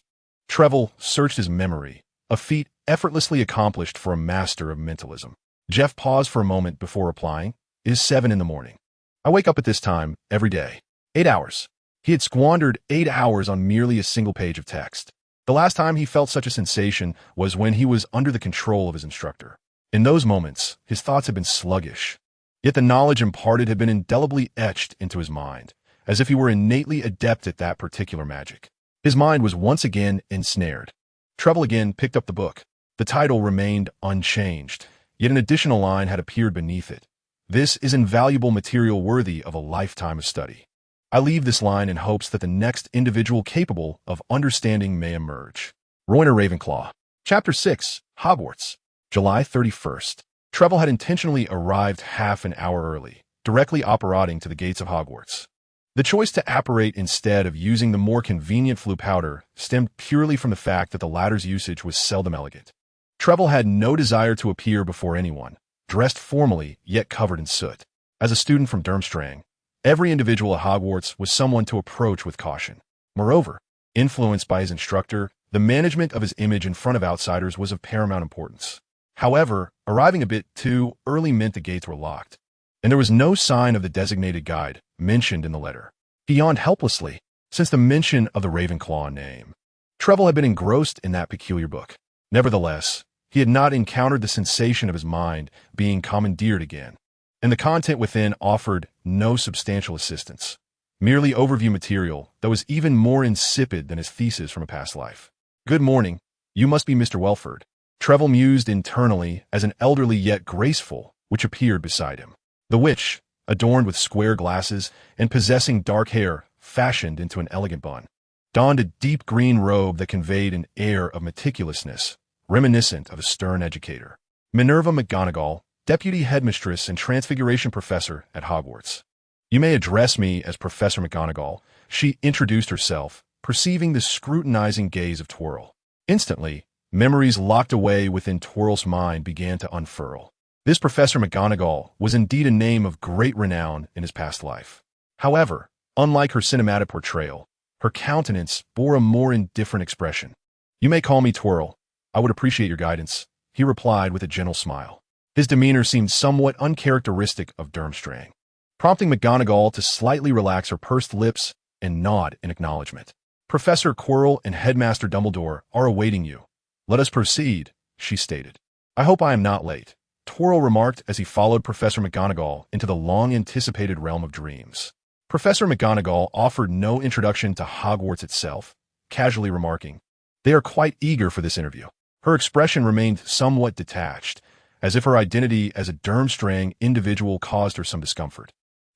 [SPEAKER 1] Trevel searched his memory, a feat effortlessly accomplished for a master of mentalism. Jeff paused for a moment before replying. It is 7 in the morning. I wake up at this time every day. 8 hours. He had squandered 8 hours on merely a single page of text. The last time he felt such a sensation was when he was under the control of his instructor. In those moments, his thoughts had been sluggish, yet the knowledge imparted had been indelibly etched into his mind, as if he were innately adept at that particular magic. His mind was once again ensnared. Trevel again picked up the book. The title remained unchanged, yet an additional line had appeared beneath it. This is invaluable material worthy of a lifetime of study. I leave this line in hopes that the next individual capable of understanding may emerge. Royner Ravenclaw. Chapter 6, Hogwarts. July 31st. Trevel had intentionally arrived half an hour early, directly apparating to the gates of Hogwarts. The choice to apparate instead of using the more convenient flue powder stemmed purely from the fact that the latter's usage was seldom elegant. Trevel had no desire to appear before anyone, dressed formally yet covered in soot. As a student from Durmstrang, every individual at Hogwarts was someone to approach with caution. Moreover, influenced by his instructor, the management of his image in front of outsiders was of paramount importance. However, arriving a bit too early meant the gates were locked, and there was no sign of the designated guide mentioned in the letter. He yawned helplessly, since the mention of the Ravenclaw name. Trevel had been engrossed in that peculiar book. Nevertheless, he had not encountered the sensation of his mind being commandeered again, and the content within offered no substantial assistance, merely overview material that was even more insipid than his thesis from a past life. Good morning, you must be Mr. Welford, Trevel mused internally as an elderly yet graceful witch appeared beside him. The witch, adorned with square glasses and possessing dark hair fashioned into an elegant bun, donned a deep green robe that conveyed an air of meticulousness, reminiscent of a stern educator. Minerva McGonagall, Deputy Headmistress and Transfiguration Professor at Hogwarts. You may address me as Professor McGonagall, she introduced herself, perceiving the scrutinizing gaze of Twirl. Instantly, memories locked away within Twirl's mind began to unfurl. This Professor McGonagall was indeed a name of great renown in his past life. However, unlike her cinematic portrayal, her countenance bore a more indifferent expression. You may call me Twirl. I would appreciate your guidance, he replied with a gentle smile. His demeanor seemed somewhat uncharacteristic of Durmstrang, prompting McGonagall to slightly relax her pursed lips and nod in acknowledgement. Professor Quirrell and Headmaster Dumbledore are awaiting you. Let us proceed, she stated. I hope I am not late, Twirl remarked as he followed Professor McGonagall into the long-anticipated realm of dreams. Professor McGonagall offered no introduction to Hogwarts itself, casually remarking, "They are quite eager for this interview." Her expression remained somewhat detached, as if her identity as a Durmstrang individual caused her some discomfort.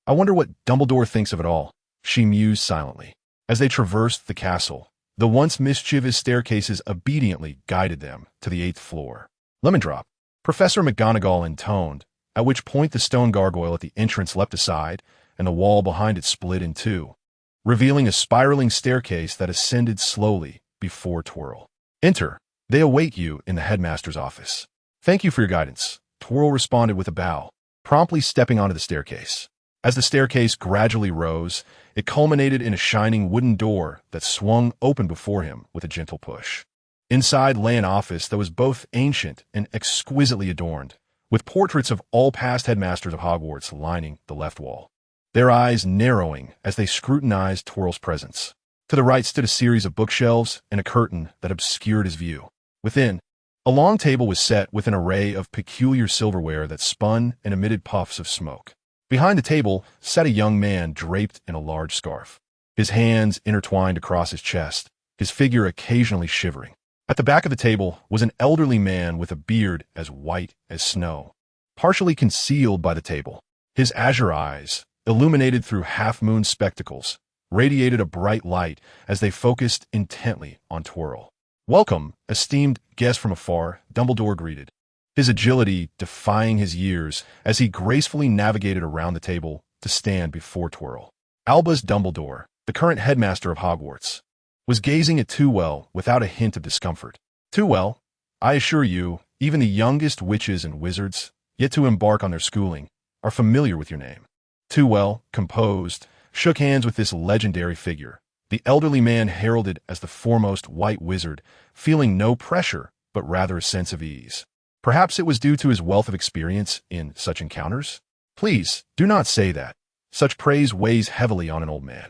[SPEAKER 1] I wonder what Dumbledore thinks of it all, she mused silently. As they traversed the castle, the once mischievous staircases obediently guided them to the 8th floor. Lemon drop, Professor McGonagall intoned, at which point the stone gargoyle at the entrance leapt aside, and the wall behind it split in two, revealing a spiraling staircase that ascended slowly before Twirl. Enter. They await you in the headmaster's office. Thank you for your guidance, Twirl responded with a bow, promptly stepping onto the staircase. As the staircase gradually rose, it culminated in a shining wooden door that swung open before him with a gentle push. Inside lay an office that was both ancient and exquisitely adorned, with portraits of all past headmasters of Hogwarts lining the left wall, their eyes narrowing as they scrutinized Twirl's presence. To the right stood a series of bookshelves and a curtain that obscured his view. Within, a long table was set with an array of peculiar silverware that spun and emitted puffs of smoke. Behind the table sat a young man draped in a large scarf, his hands intertwined across his chest, his figure occasionally shivering. At the back of the table was an elderly man with a beard as white as snow, partially concealed by the table. His azure eyes, illuminated through half-moon spectacles, radiated a bright light as they focused intently on Twirl. Welcome, esteemed guest from afar, Dumbledore greeted, his agility defying his years as he gracefully navigated around the table to stand before Twirl. Albus Dumbledore, the current headmaster of Hogwarts, was gazing at Tewell without a hint of discomfort. Tewell, I assure you, even the youngest witches and wizards, yet to embark on their schooling, are familiar with your name. Tewell, composed, shook hands with this legendary figure, the elderly man heralded as the foremost white wizard, feeling no pressure, but rather a sense of ease. Perhaps it was due to his wealth of experience in such encounters? Please, do not say that. Such praise weighs heavily on an old man.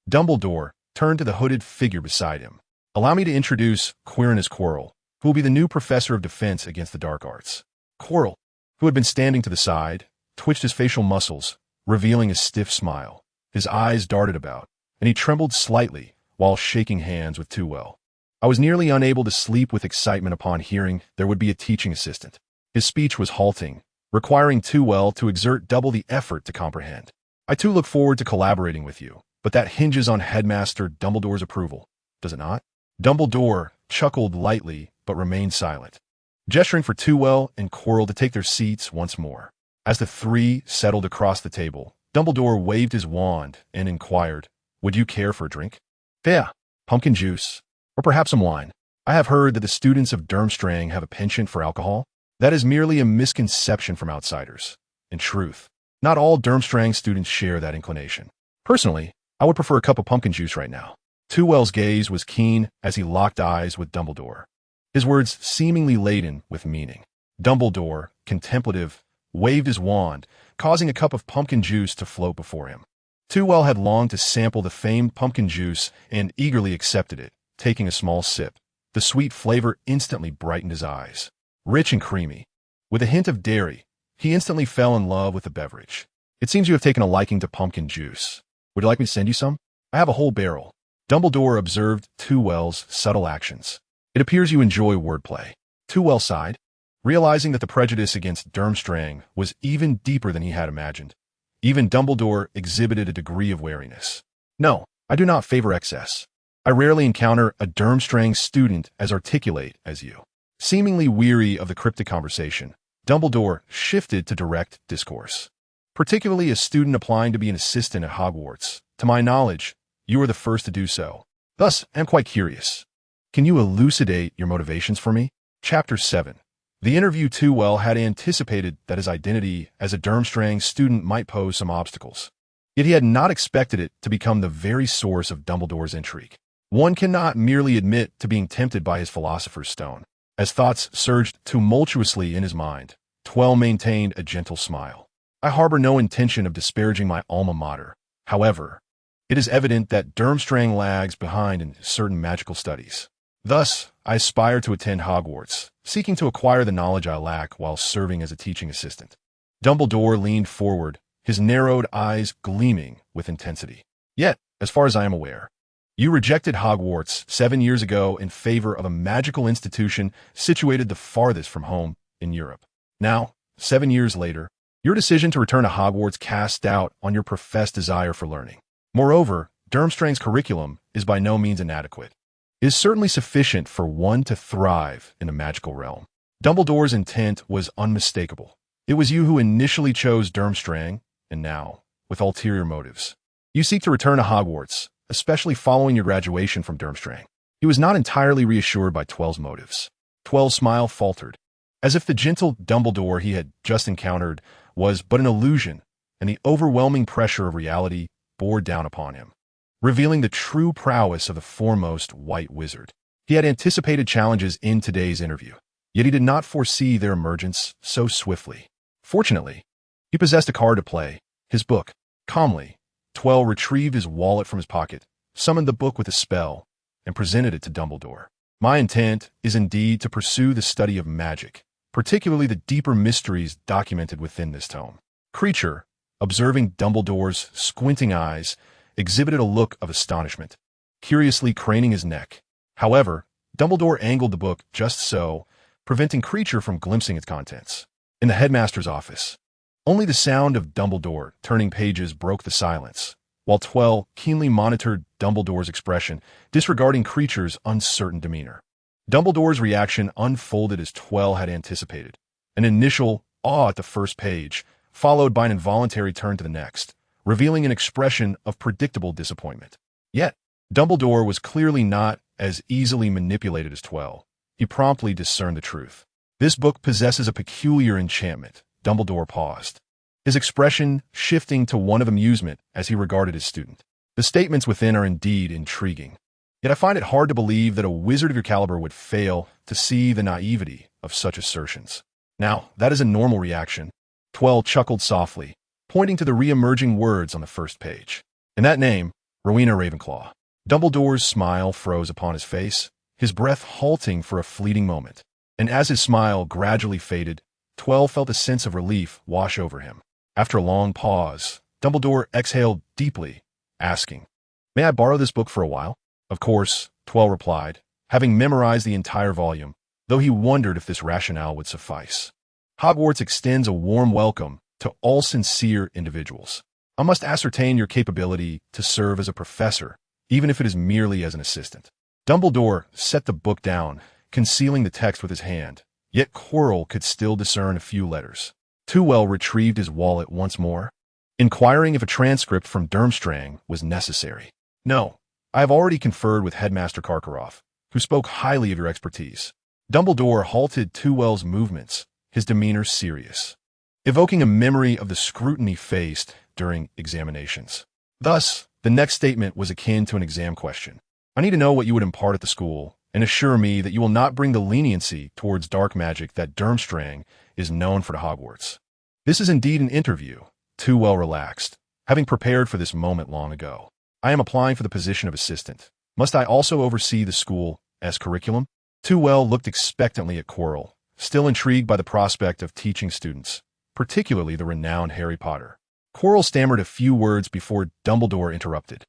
[SPEAKER 1] Dumbledore turned to the hooded figure beside him. Allow me to introduce Quirinus Quirrell, who will be the new professor of defense against the dark arts. Quirrell, who had been standing to the side, twitched his facial muscles, revealing a stiff smile. His eyes darted about, and he trembled slightly while shaking hands with Tewell. I was nearly unable to sleep with excitement upon hearing there would be a teaching assistant. His speech was halting, requiring Tewell to exert double the effort to comprehend. I too look forward to collaborating with you, but that hinges on Headmaster Dumbledore's approval, does it not? Dumbledore chuckled lightly, but remained silent, gesturing for Tewell and Quirrell to take their seats once more. As the three settled across the table, Dumbledore waved his wand and inquired, "Would you care for a drink?" "Yeah, pumpkin juice, or perhaps some wine. I have heard that the students of Durmstrang have a penchant for alcohol. That is merely a misconception from outsiders. In truth, not all Durmstrang students share that inclination. Personally, I would prefer a cup of pumpkin juice right now." Tewell's gaze was keen as he locked eyes with Dumbledore, his words seemingly laden with meaning. Dumbledore, contemplative, waved his wand, causing a cup of pumpkin juice to float before him. Tewell had longed to sample the famed pumpkin juice and eagerly accepted it, taking a small sip. The sweet flavor instantly brightened his eyes. Rich and creamy, with a hint of dairy, he instantly fell in love with the beverage. "It seems you have taken a liking to pumpkin juice. Would you like me to send you some? I have a whole barrel." Dumbledore observed Tewell's subtle actions. "It appears you enjoy wordplay." Tewell sighed, realizing that the prejudice against Durmstrang was even deeper than he had imagined. Even Dumbledore exhibited a degree of wariness. "No, I do not favor excess. I rarely encounter a Durmstrang student as articulate as you." Seemingly weary of the cryptic conversation, Dumbledore shifted to direct discourse. "Particularly a student applying to be an assistant at Hogwarts. To my knowledge, you are the first to do so. Thus, I am quite curious. Can you elucidate your motivations for me?" Chapter 7. The interview Tewell had anticipated that his identity as a Durmstrang student might pose some obstacles. Yet he had not expected it to become the very source of Dumbledore's intrigue. One cannot merely admit to being tempted by his philosopher's stone. As thoughts surged tumultuously in his mind, Tewell maintained a gentle smile. "I harbor no intention of disparaging my alma mater. However, it is evident that Durmstrang lags behind in certain magical studies. Thus, I aspire to attend Hogwarts, seeking to acquire the knowledge I lack while serving as a teaching assistant." Dumbledore leaned forward, his narrowed eyes gleaming with intensity. "Yet, as far as I am aware, you rejected Hogwarts 7 years ago in favor of a magical institution situated the farthest from home in Europe. Now, 7 years later, your decision to return to Hogwarts casts doubt on your professed desire for learning. Moreover, Durmstrang's curriculum is by no means inadequate. It is certainly sufficient for one to thrive in the magical realm." Dumbledore's intent was unmistakable. It was you who initially chose Durmstrang, and now, with ulterior motives, you seek to return to Hogwarts, especially following your graduation from Durmstrang. He was not entirely reassured by Tewell's motives. Tewell's smile faltered, as if the gentle Dumbledore he had just encountered was but an illusion, and the overwhelming pressure of reality bore down upon him, revealing the true prowess of the foremost white wizard. He had anticipated challenges in today's interview, yet he did not foresee their emergence so swiftly. Fortunately, he possessed a card to play, his book. Calmly, Tewell retrieved his wallet from his pocket, summoned the book with a spell, and presented it to Dumbledore. "My intent is indeed to pursue the study of magic, particularly the deeper mysteries documented within this tome." Creature, observing Dumbledore's squinting eyes, exhibited a look of astonishment, curiously craning his neck. However, Dumbledore angled the book just so, preventing Creature from glimpsing its contents. In the headmaster's office, only the sound of Dumbledore turning pages broke the silence, while Tewell keenly monitored Dumbledore's expression, disregarding Creature's uncertain demeanor. Dumbledore's reaction unfolded as Tewell had anticipated. An initial awe at the first page, followed by an involuntary turn to the next, revealing an expression of predictable disappointment. Yet, Dumbledore was clearly not as easily manipulated as Twelve. He promptly discerned the truth. This book possesses a peculiar enchantment. Dumbledore paused, his expression shifting to one of amusement as he regarded his student. The statements within are indeed intriguing. Yet I find it hard to believe that a wizard of your caliber would fail to see the naivety of such assertions. Now, that is a normal reaction. Twelve chuckled softly, pointing to the re-emerging words on the first page. In that name, Rowena Ravenclaw. Dumbledore's smile froze upon his face, his breath halting for a fleeting moment. And as his smile gradually faded, Twelve felt a sense of relief wash over him. After a long pause, Dumbledore exhaled deeply, asking, "May I borrow this book for a while?" "Of course," Twelve replied, having memorized the entire volume, though he wondered if this rationale would suffice. Hogwarts extends a warm welcome to all sincere individuals. I must ascertain your capability to serve as a professor, even if it is merely as an assistant. Dumbledore set the book down, concealing the text with his hand, yet Quirrell could still discern a few letters. Tewell retrieved his wallet once more, inquiring if a transcript from Durmstrang was necessary. "No, I have already conferred with Headmaster Karkaroff, who spoke highly of your expertise." Dumbledore halted Tewell's movements, his demeanor serious, evoking a memory of the scrutiny faced during examinations. Thus, the next statement was akin to an exam question. "I need to know what you would impart at the school, and assure me that you will not bring the leniency towards dark magic that Durmstrang is known for to Hogwarts." This is indeed an interview. Tewell relaxed, having prepared for this moment long ago. "I am applying for the position of assistant. Must I also oversee the school's curriculum?" Tewell looked expectantly at Quirrell, still intrigued by the prospect of teaching students, particularly the renowned Harry Potter. Quirrell stammered a few words before Dumbledore interrupted.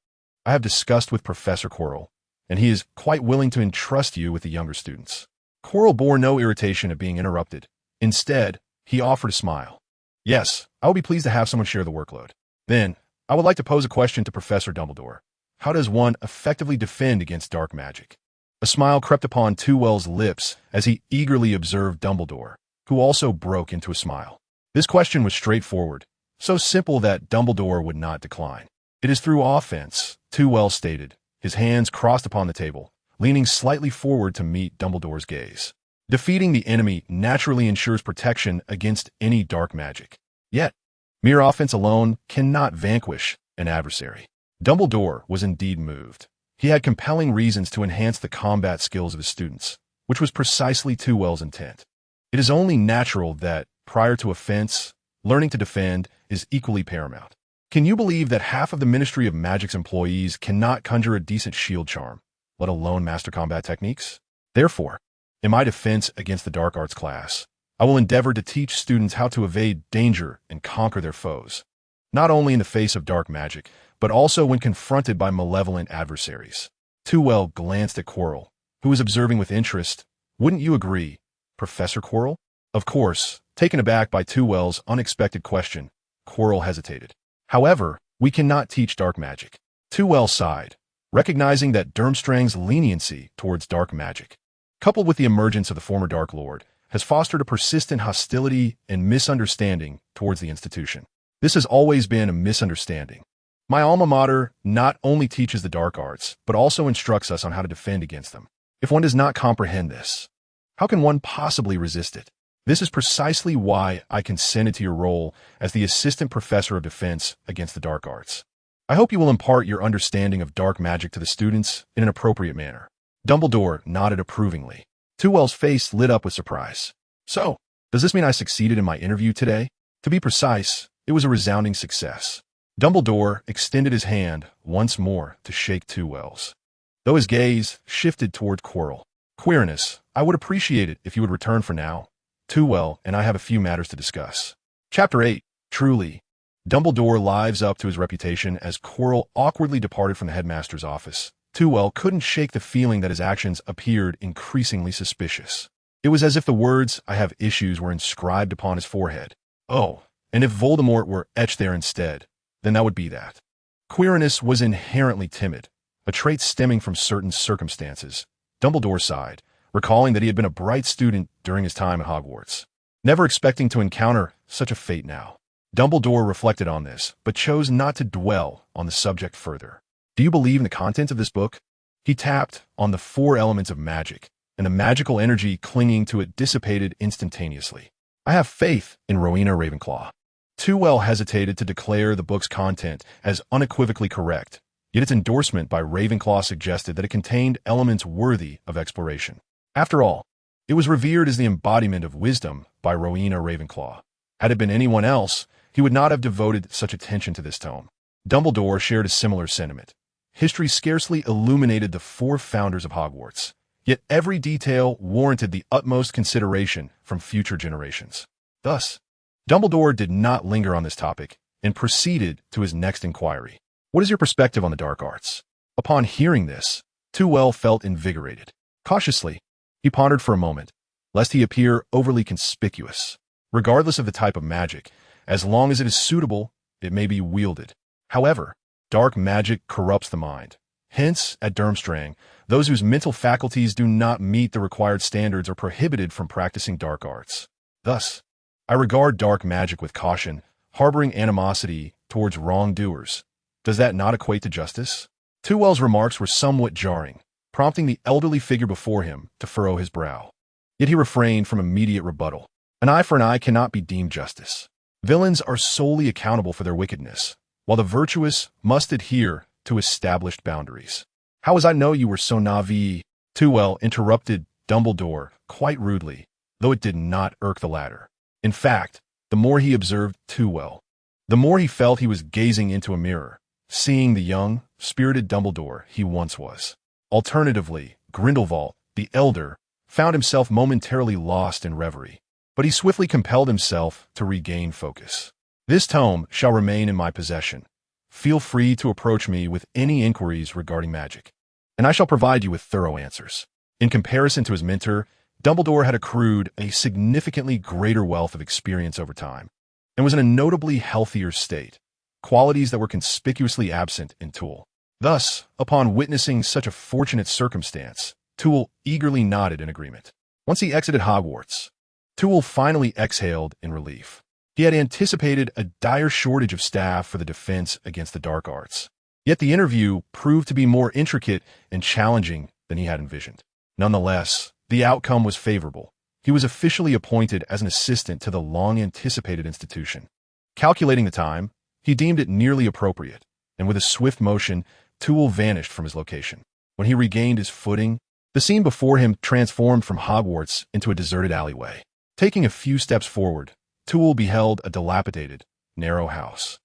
[SPEAKER 1] "I have discussed with Professor Quirrell, and he is quite willing to entrust you with the younger students." Quirrell bore no irritation at being interrupted. Instead, he offered a smile. "Yes, I will be pleased to have someone share the workload. Then, I would like to pose a question to Professor Dumbledore. How does one effectively defend against dark magic?" A smile crept upon Tewell's lips as he eagerly observed Dumbledore, who also broke into a smile. This question was straightforward, so simple that Dumbledore would not decline. "It is through offense," Tewell stated, his hands crossed upon the table, leaning slightly forward to meet Dumbledore's gaze. "Defeating the enemy naturally ensures protection against any dark magic. Yet, mere offense alone cannot vanquish an adversary." Dumbledore was indeed moved. He had compelling reasons to enhance the combat skills of his students, which was precisely Tewell's intent. It is only natural that, prior to offense, learning to defend is equally paramount. Can you believe that half of the Ministry of Magic's employees cannot conjure a decent shield charm, let alone master combat techniques? Therefore, in my defense against the dark arts class, I will endeavor to teach students how to evade danger and conquer their foes, not only in the face of dark magic, but also when confronted by malevolent adversaries. Tewell glanced at Quirrell, who was observing with interest. "Wouldn't you agree, Professor Quirrell?" Of course, taken aback by Tewell's unexpected question, Quirrell hesitated. "However, we cannot teach dark magic." Tewell sighed, recognizing that Durmstrang's leniency towards dark magic, coupled with the emergence of the former Dark Lord, has fostered a persistent hostility and misunderstanding towards the institution. This has always been a misunderstanding. My alma mater not only teaches the dark arts, but also instructs us on how to defend against them. If one does not comprehend this, how can one possibly resist it? This is precisely why I consented to your role as the assistant professor of defense against the dark arts. I hope you will impart your understanding of dark magic to the students in an appropriate manner." Dumbledore nodded approvingly. Tewell's face lit up with surprise. "So, does this mean I succeeded in my interview today?" To be precise, it was a resounding success. Dumbledore extended his hand once more to shake Tewell's, though his gaze shifted toward Quirrell. "Quirinus, I would appreciate it if you would return for now. Tewell and I have a few matters to discuss." Chapter 8. Truly, Dumbledore lives up to his reputation as Quirrell awkwardly departed from the headmaster's office. Tewell couldn't shake the feeling that his actions appeared increasingly suspicious. It was as if the words, "I have issues," were inscribed upon his forehead. Oh, and if Voldemort were etched there instead, then that would be that. Quirinus was inherently timid, a trait stemming from certain circumstances. Dumbledore sighed, recalling that he had been a bright student during his time at Hogwarts, never expecting to encounter such a fate now. Dumbledore reflected on this, but chose not to dwell on the subject further. Do you believe in the content of this book? He tapped on the 4 elements of magic, and the magical energy clinging to it dissipated instantaneously. I have faith in Rowena Ravenclaw. Too hesitated to declare the book's content as unequivocally correct, yet its endorsement by Ravenclaw suggested that it contained elements worthy of exploration. After all, it was revered as the embodiment of wisdom by Rowena Ravenclaw. Had it been anyone else, he would not have devoted such attention to this tome. Dumbledore shared a similar sentiment. History scarcely illuminated the 4 founders of Hogwarts, yet every detail warranted the utmost consideration from future generations. Thus, Dumbledore did not linger on this topic and proceeded to his next inquiry. What is your perspective on the dark arts? Upon hearing this, Too felt invigorated. Cautiously, he pondered for a moment, lest he appear overly conspicuous. Regardless of the type of magic, as long as it is suitable, it may be wielded. However, dark magic corrupts the mind. Hence, at Durmstrang, those whose mental faculties do not meet the required standards are prohibited from practicing dark arts. Thus, I regard dark magic with caution, harboring animosity towards wrongdoers. Does that not equate to justice? Too remarks were somewhat jarring, prompting the elderly figure before him to furrow his brow. Yet he refrained from immediate rebuttal. An eye for an eye cannot be deemed justice. Villains are solely accountable for their wickedness, while the virtuous must adhere to established boundaries. How was I know you were so naive? Too interrupted Dumbledore quite rudely, though it did not irk the latter. In fact, the more he observed Too, the more he felt he was gazing into a mirror, seeing the young, spirited Dumbledore he once was. Alternatively, Grindelwald, the elder, found himself momentarily lost in reverie, but he swiftly compelled himself to regain focus. This tome shall remain in my possession. Feel free to approach me with any inquiries regarding magic, and I shall provide you with thorough answers. In comparison to his mentor, Dumbledore had accrued a significantly greater wealth of experience over time, and was in a notably healthier state, qualities that were conspicuously absent in Toole. Thus, upon witnessing such a fortunate circumstance, Toole eagerly nodded in agreement. Once he exited Hogwarts, Toole finally exhaled in relief. He had anticipated a dire shortage of staff for the defense against the dark arts. Yet the interview proved to be more intricate and challenging than he had envisioned. Nonetheless, the outcome was favorable. He was officially appointed as an assistant to the long-anticipated institution. Calculating the time, he deemed it nearly appropriate, and with a swift motion, Toole vanished from his location. When he regained his footing, the scene before him transformed from Hogwarts into a deserted alleyway. Taking a few steps forward, Toole beheld a dilapidated, narrow house.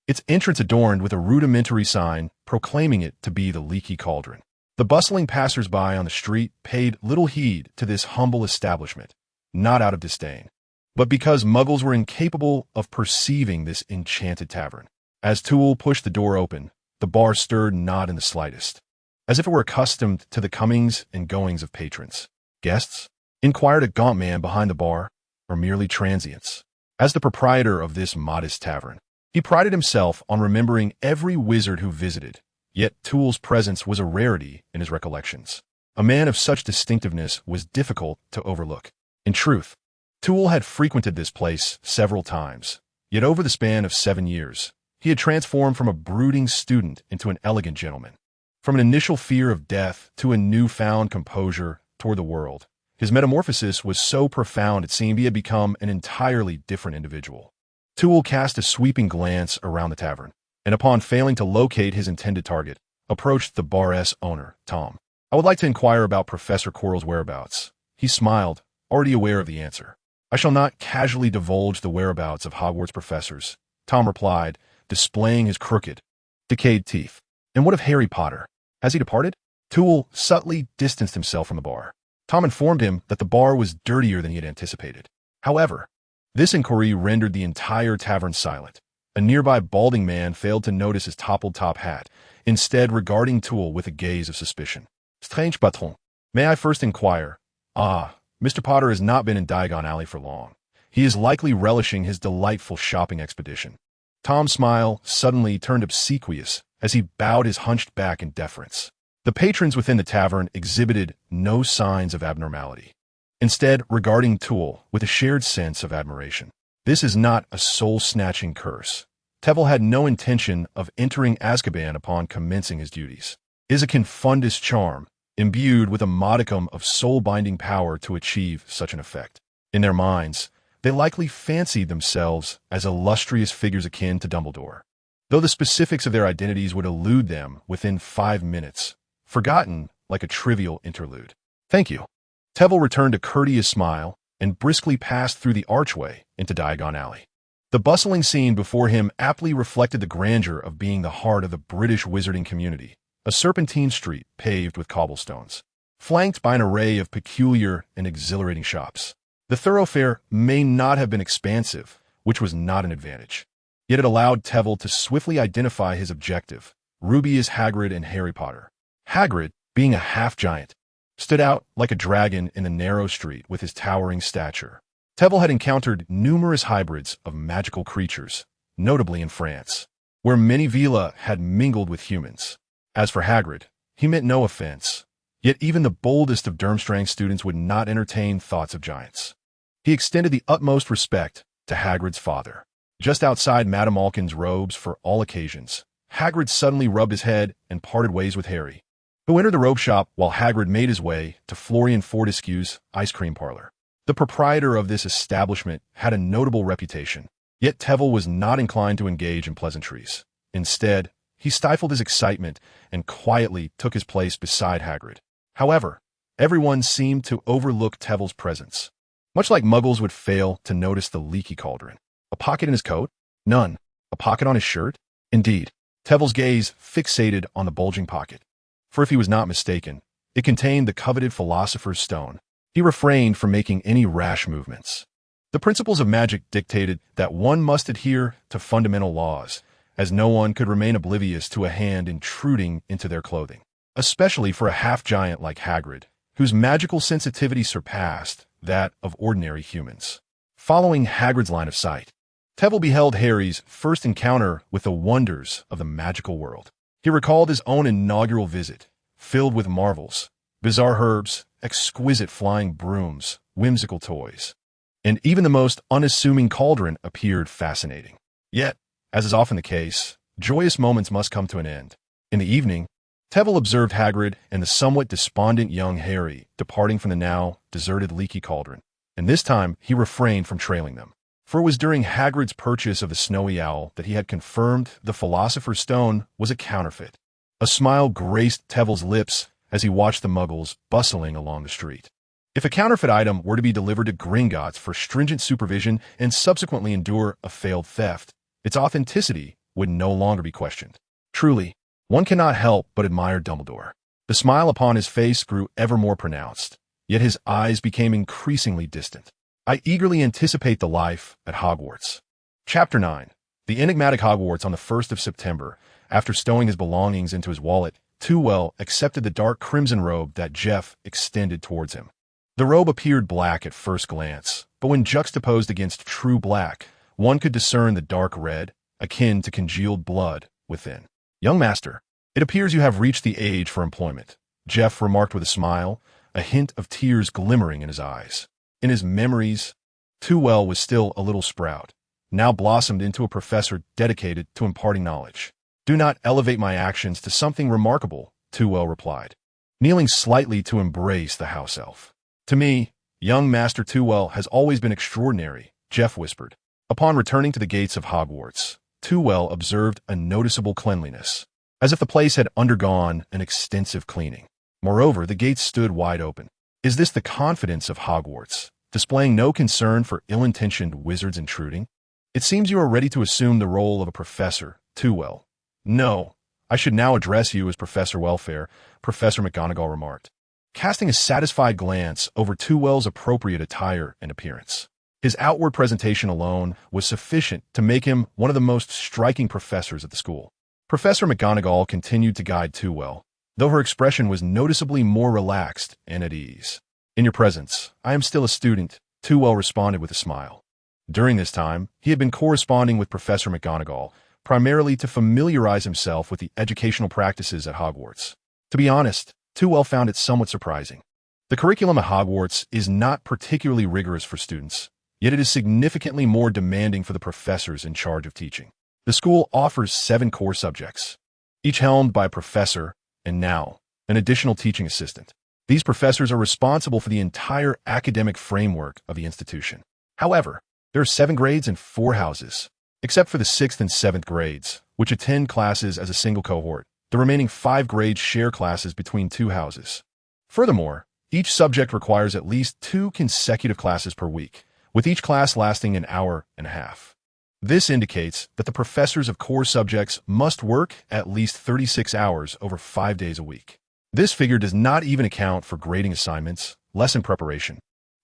[SPEAKER 1] Its entrance adorned with a rudimentary sign proclaiming it to be the Leaky Cauldron. The bustling passers-by on the street paid little heed to this humble establishment, not out of disdain, but because Muggles were incapable of perceiving this enchanted tavern. As Toole pushed the door open, the bar stirred not in the slightest, as if it were accustomed to the comings and goings of patrons. Guests? Inquired a gaunt man behind the bar, or merely transients. As the proprietor of this modest tavern, he prided himself on remembering every wizard who visited, yet Toole's presence was a rarity in his recollections. A man of such distinctiveness was difficult to overlook. In truth, Toole had frequented this place several times, yet over the span of 7 years, he had transformed from a brooding student into an elegant gentleman. From an initial fear of death to a newfound composure toward the world, his metamorphosis was so profound it seemed he had become an entirely different individual. Toole cast a sweeping glance around the tavern, and upon failing to locate his intended target, approached the bar's owner, Tom. I would like to inquire about Professor Quirrell's whereabouts. He smiled, already aware of the answer. I shall not casually divulge the whereabouts of Hogwarts professors, Tom replied, displaying his crooked, decayed teeth. And what of Harry Potter? Has he departed? Toole subtly distanced himself from the bar. Tom informed him that the bar was dirtier than he had anticipated. However, this inquiry rendered the entire tavern silent. A nearby balding man failed to notice his toppled top hat, instead regarding Toole with a gaze of suspicion. Strange patron. May I first inquire? Mr. Potter has not been in Diagon Alley for long. He is likely relishing his delightful shopping expedition. Tom's smile suddenly turned obsequious as he bowed his hunched back in deference. The patrons within the tavern exhibited no signs of abnormality, instead regarding Toole with a shared sense of admiration. This is not a soul-snatching curse. Tevel had no intention of entering Azkaban upon commencing his duties. It is a confundus charm, imbued with a modicum of soul-binding power to achieve such an effect. In their minds, they likely fancied themselves as illustrious figures akin to Dumbledore, though the specifics of their identities would elude them within 5 minutes, forgotten like a trivial interlude. "Thank you." Tevel returned a courteous smile and briskly passed through the archway into Diagon Alley. The bustling scene before him aptly reflected the grandeur of being the heart of the British wizarding community, a serpentine street paved with cobblestones, flanked by an array of peculiar and exhilarating shops. The thoroughfare may not have been expansive, which was not an advantage. Yet it allowed Tevel to swiftly identify his objective, Rubeus Hagrid and Harry Potter. Hagrid, being a half-giant, stood out like a dragon in the narrow street with his towering stature. Tevel had encountered numerous hybrids of magical creatures, notably in France, where many villi had mingled with humans. As for Hagrid, he meant no offense, yet even the boldest of Durmstrang students would not entertain thoughts of giants. He extended the utmost respect to Hagrid's father. Just outside Madame Alkin's robes for all occasions, Hagrid suddenly rubbed his head and parted ways with Harry, who entered the robe shop while Hagrid made his way to Florian Fortescue's ice cream parlor. The proprietor of this establishment had a notable reputation, yet Tevel was not inclined to engage in pleasantries. Instead, he stifled his excitement and quietly took his place beside Hagrid. However, everyone seemed to overlook Tevel's presence, much like Muggles would fail to notice the leaky cauldron. A pocket in his coat? None. A pocket on his shirt? Indeed. Tevel's gaze fixated on the bulging pocket, for if he was not mistaken, it contained the coveted Philosopher's Stone. He refrained from making any rash movements. The principles of magic dictated that one must adhere to fundamental laws, as no one could remain oblivious to a hand intruding into their clothing, especially for a half-giant like Hagrid, whose magical sensitivity surpassed that of ordinary humans. Following Hagrid's line of sight, Tevel beheld Harry's first encounter with the wonders of the magical world. He recalled his own inaugural visit, filled with marvels, bizarre herbs, exquisite flying brooms, whimsical toys, and even the most unassuming cauldron appeared fascinating. Yet, as is often the case, joyous moments must come to an end. In the evening, Tevel observed Hagrid and the somewhat despondent young Harry departing from the now deserted leaky cauldron, and this time he refrained from trailing them. For it was during Hagrid's purchase of the Snowy Owl that he had confirmed the Philosopher's Stone was a counterfeit. A smile graced Tevel's lips as he watched the Muggles bustling along the street. If a counterfeit item were to be delivered to Gringotts for stringent supervision and subsequently endure a failed theft, its authenticity would no longer be questioned. Truly, one cannot help but admire Dumbledore. The smile upon his face grew ever more pronounced, yet his eyes became increasingly distant. I eagerly anticipate the life at Hogwarts. Chapter 9. The enigmatic Hogwarts on the 1st of September. After stowing his belongings into his wallet, Tewell accepted the dark crimson robe that Jeff extended towards him. The robe appeared black at first glance, but when juxtaposed against true black, one could discern the dark red, akin to congealed blood, within. "Young master, it appears you have reached the age for employment," Jeff remarked with a smile, a hint of tears glimmering in his eyes. In his memories, Tewell was still a little sprout, now blossomed into a professor dedicated to imparting knowledge. "Do not elevate my actions to something remarkable," Tewell replied, kneeling slightly to embrace the house elf. "To me, young Master Tewell has always been extraordinary," Jeff whispered. Upon returning to the gates of Hogwarts, Tewell observed a noticeable cleanliness, as if the place had undergone an extensive cleaning. Moreover, the gates stood wide open. Is this the confidence of Hogwarts, displaying no concern for ill-intentioned wizards intruding? "It seems you are ready to assume the role of a professor, Tewell." "No, I should now address you as Professor Welfare," Professor McGonagall remarked, casting a satisfied glance over Tewell's appropriate attire and appearance. His outward presentation alone was sufficient to make him one of the most striking professors at the school. Professor McGonagall continued to guide Tewell, though her expression was noticeably more relaxed and at ease. "In your presence, I am still a student," Tewell responded with a smile. During this time, he had been corresponding with Professor McGonagall, primarily to familiarize himself with the educational practices at Hogwarts. To be honest, Tewell found it somewhat surprising. The curriculum at Hogwarts is not particularly rigorous for students, yet it is significantly more demanding for the professors in charge of teaching. The school offers 7 core subjects, each helmed by a professor and now an additional teaching assistant. These professors are responsible for the entire academic framework of the institution. However, there are 7 grades and 4 houses, except for the 6th and 7th grades, which attend classes as a single cohort. The remaining 5 grades share classes between 2 houses. Furthermore, each subject requires at least 2 consecutive classes per week, with each class lasting an hour and a half. This indicates that the professors of core subjects must work at least 36 hours over 5 days a week. This figure does not even account for grading assignments, lesson preparation,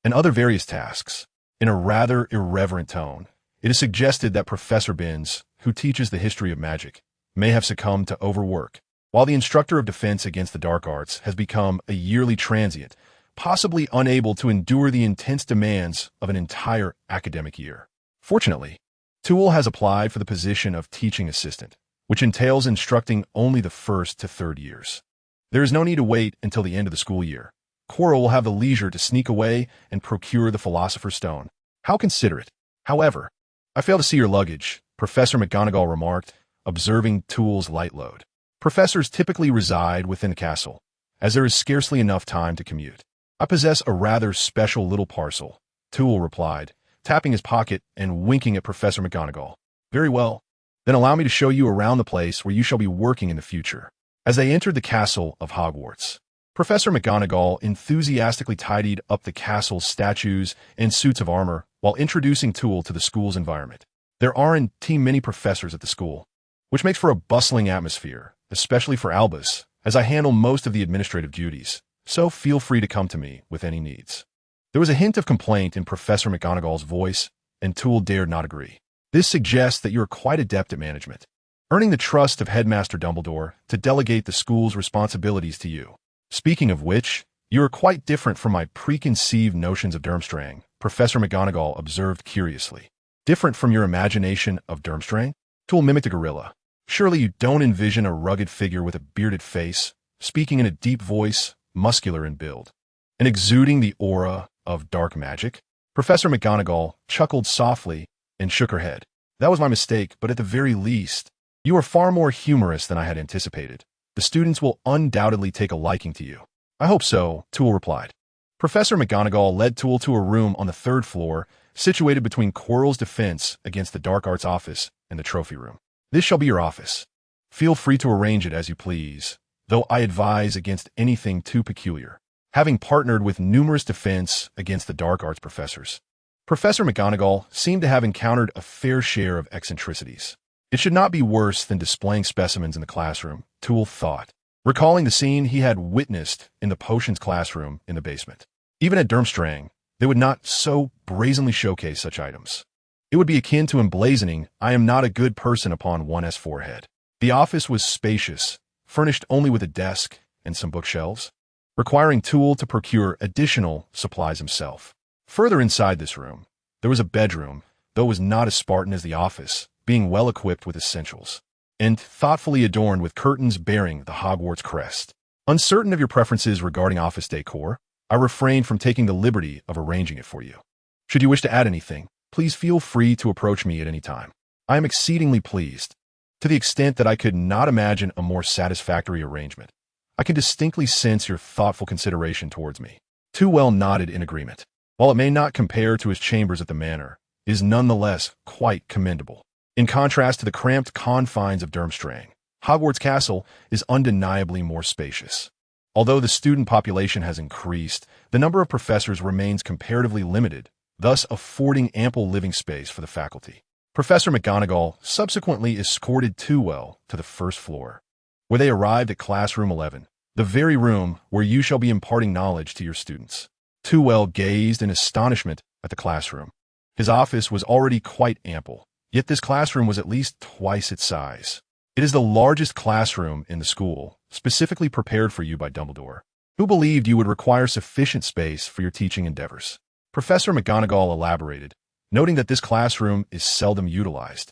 [SPEAKER 1] and other various tasks. In a rather irreverent tone, it is suggested that Professor Binns, who teaches the history of magic, may have succumbed to overwork, while the instructor of defense against the dark arts has become a yearly transient, possibly unable to endure the intense demands of an entire academic year. Fortunately, Toole has applied for the position of teaching assistant, which entails instructing only the 1st to 3rd years. There is no need to wait until the end of the school year. Quirrell will have the leisure to sneak away and procure the Philosopher's Stone. How considerate. However, I fail to see your luggage, Professor McGonagall remarked, observing Toole's light load. Professors typically reside within the castle, as there is scarcely enough time to commute. I possess a rather special little parcel, Toole replied, tapping his pocket and winking at Professor McGonagall. Very well. Then allow me to show you around the place where you shall be working in the future. As they entered the castle of Hogwarts, Professor McGonagall enthusiastically tidied up the castle's statues and suits of armor while introducing Toole to the school's environment. There aren't many professors at the school, which makes for a bustling atmosphere, especially for Albus, as I handle most of the administrative duties, so feel free to come to me with any needs. There was a hint of complaint in Professor McGonagall's voice, and Toole dared not agree. This suggests that you are quite adept at management, earning the trust of Headmaster Dumbledore to delegate the school's responsibilities to you. Speaking of which, you are quite different from my preconceived notions of Durmstrang, Professor McGonagall observed curiously. Different from your imagination of Durmstrang? Toole mimicked a gorilla. Surely you don't envision a rugged figure with a bearded face, speaking in a deep voice, muscular in build, and exuding the aura of dark magic? Professor McGonagall chuckled softly and shook her head. That was my mistake, but at the very least, you are far more humorous than I had anticipated. The students will undoubtedly take a liking to you. I hope so, Toole replied. Professor McGonagall led Toole to a room on the 3rd floor, situated between Quirrell's defense against the dark arts office and the trophy room. This shall be your office. Feel free to arrange it as you please, though I advise against anything too peculiar. Having partnered with numerous defense against the dark arts professors, Professor McGonagall seemed to have encountered a fair share of eccentricities. It should not be worse than displaying specimens in the classroom, Toole thought, recalling the scene he had witnessed in the potions classroom in the basement. Even at Durmstrang, they would not so brazenly showcase such items. It would be akin to emblazoning, "I am not a good person" upon one's forehead. The office was spacious, furnished only with a desk and some bookshelves, requiring Toole to procure additional supplies himself. Further inside this room, there was a bedroom, though it was not as Spartan as the office, being well equipped with essentials, and thoughtfully adorned with curtains bearing the Hogwarts crest. Uncertain of your preferences regarding office decor, I refrained from taking the liberty of arranging it for you. Should you wish to add anything, please feel free to approach me at any time. I am exceedingly pleased, to the extent that I could not imagine a more satisfactory arrangement. I can distinctly sense your thoughtful consideration towards me. Toole nodded in agreement. While it may not compare to his chambers at the manor, it is nonetheless quite commendable. In contrast to the cramped confines of Durmstrang, Hogwarts Castle is undeniably more spacious. Although the student population has increased, the number of professors remains comparatively limited, thus affording ample living space for the faculty. Professor McGonagall subsequently escorted Toole to the 1st floor, where they arrived at classroom 11, the very room where you shall be imparting knowledge to your students. Toole gazed in astonishment at the classroom. His office was already quite ample, yet this classroom was at least twice its size. It is the largest classroom in the school, specifically prepared for you by Dumbledore, who believed you would require sufficient space for your teaching endeavors. Professor McGonagall elaborated, noting that this classroom is seldom utilized,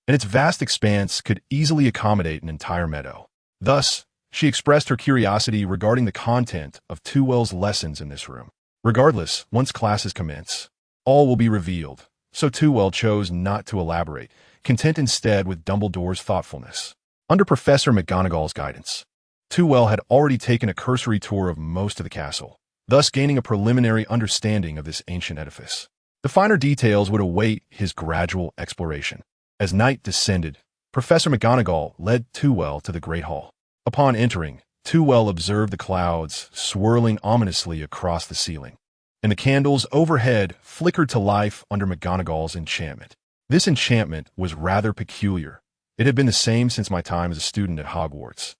[SPEAKER 1] and its vast expanse could easily accommodate an entire meadow. Thus, she expressed her curiosity regarding the content of Toole's lessons in this room. Regardless, once classes commence, all will be revealed, so Tewell chose not to elaborate, content instead with Dumbledore's thoughtfulness. Under Professor McGonagall's guidance, Tewell had already taken a cursory tour of most of the castle, thus gaining a preliminary understanding of this ancient edifice. The finer details would await his gradual exploration. As night descended, Professor McGonagall led Tewell to the Great Hall. Upon entering, Tewell observed the clouds swirling ominously across the ceiling, and the candles overhead flickered to life under McGonagall's enchantment. This enchantment was rather peculiar. It had been the same since my time as a student at Hogwarts,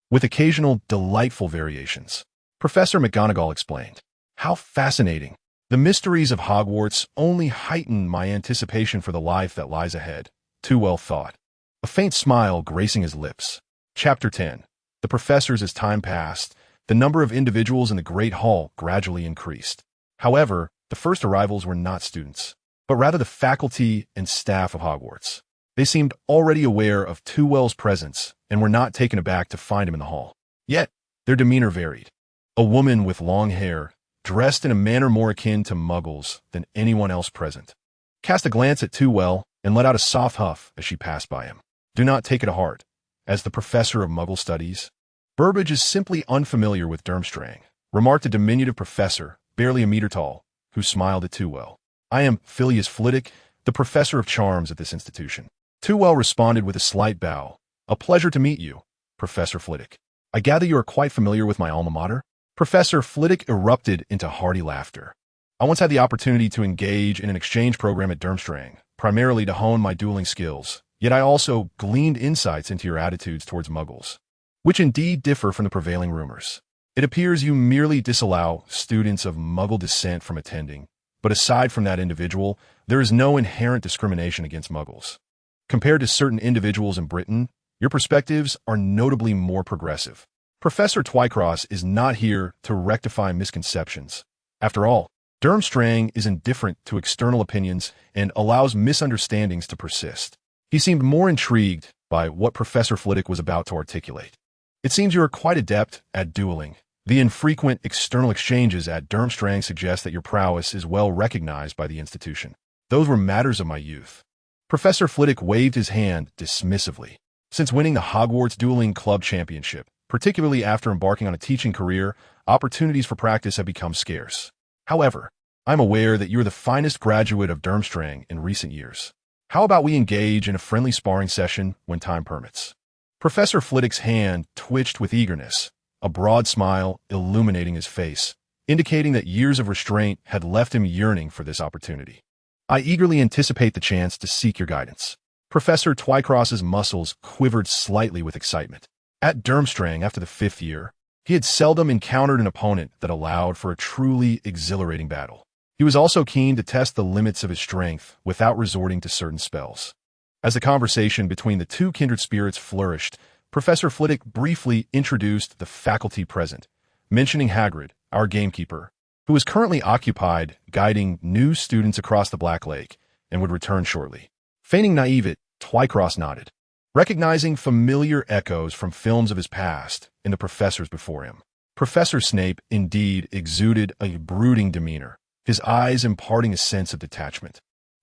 [SPEAKER 1] with occasional delightful variations. Professor McGonagall explained. How fascinating! The mysteries of Hogwarts only heighten my anticipation for the life that lies ahead, Tewell thought, a faint smile gracing his lips. Chapter 10. The professors. As time passed, the number of individuals in the Great Hall gradually increased. However, the first arrivals were not students, but rather the faculty and staff of Hogwarts. They seemed already aware of Tewell's presence and were not taken aback to find him in the hall. Yet, their demeanor varied. A woman with long hair, dressed in a manner more akin to Muggles than anyone else present, cast a glance at Tewell and let out a soft huff as she passed by him. Do not take it to heart. As the professor of Muggle studies, Burbage is simply unfamiliar with Durmstrang, remarked a diminutive professor, barely a meter tall, who smiled at Tewell. I am Phileas Flitwick, the professor of charms at this institution. Tewell responded with a slight bow. A pleasure to meet you, Professor Flitwick. I gather you are quite familiar with my alma mater? Professor Flitwick erupted into hearty laughter. I once had the opportunity to engage in an exchange program at Durmstrang, primarily to hone my dueling skills, yet I also gleaned insights into your attitudes towards Muggles, which indeed differ from the prevailing rumors. It appears you merely disallow students of Muggle descent from attending, but aside from that individual, there is no inherent discrimination against Muggles. Compared to certain individuals in Britain, your perspectives are notably more progressive. Professor Twycross is not here to rectify misconceptions. After all, Durmstrang is indifferent to external opinions and allows misunderstandings to persist. He seemed more intrigued by what Professor Flitwick was about to articulate. It seems you are quite adept at dueling. The infrequent external exchanges at Durmstrang suggest that your prowess is well recognized by the institution. Those were matters of my youth. Professor Flitwick waved his hand dismissively. Since winning the Hogwarts Dueling Club Championship, particularly after embarking on a teaching career, opportunities for practice have become scarce. However, I'm aware that you're the finest graduate of Durmstrang in recent years. How about we engage in a friendly sparring session when time permits? Professor Flitwick's hand twitched with eagerness, a broad smile illuminating his face, indicating that years of restraint had left him yearning for this opportunity. I eagerly anticipate the chance to seek your guidance. Professor Twycross's muscles quivered slightly with excitement. At Durmstrang, after the 5th year, he had seldom encountered an opponent that allowed for a truly exhilarating battle. He was also keen to test the limits of his strength without resorting to certain spells. As the conversation between the two kindred spirits flourished, Professor Flitwick briefly introduced the faculty present, mentioning Hagrid, our gamekeeper, who was currently occupied guiding new students across the Black Lake and would return shortly. Feigning naivete, Twycross nodded, recognizing familiar echoes from films of his past in the professors before him. Professor Snape indeed exuded a brooding demeanor, his eyes imparting a sense of detachment,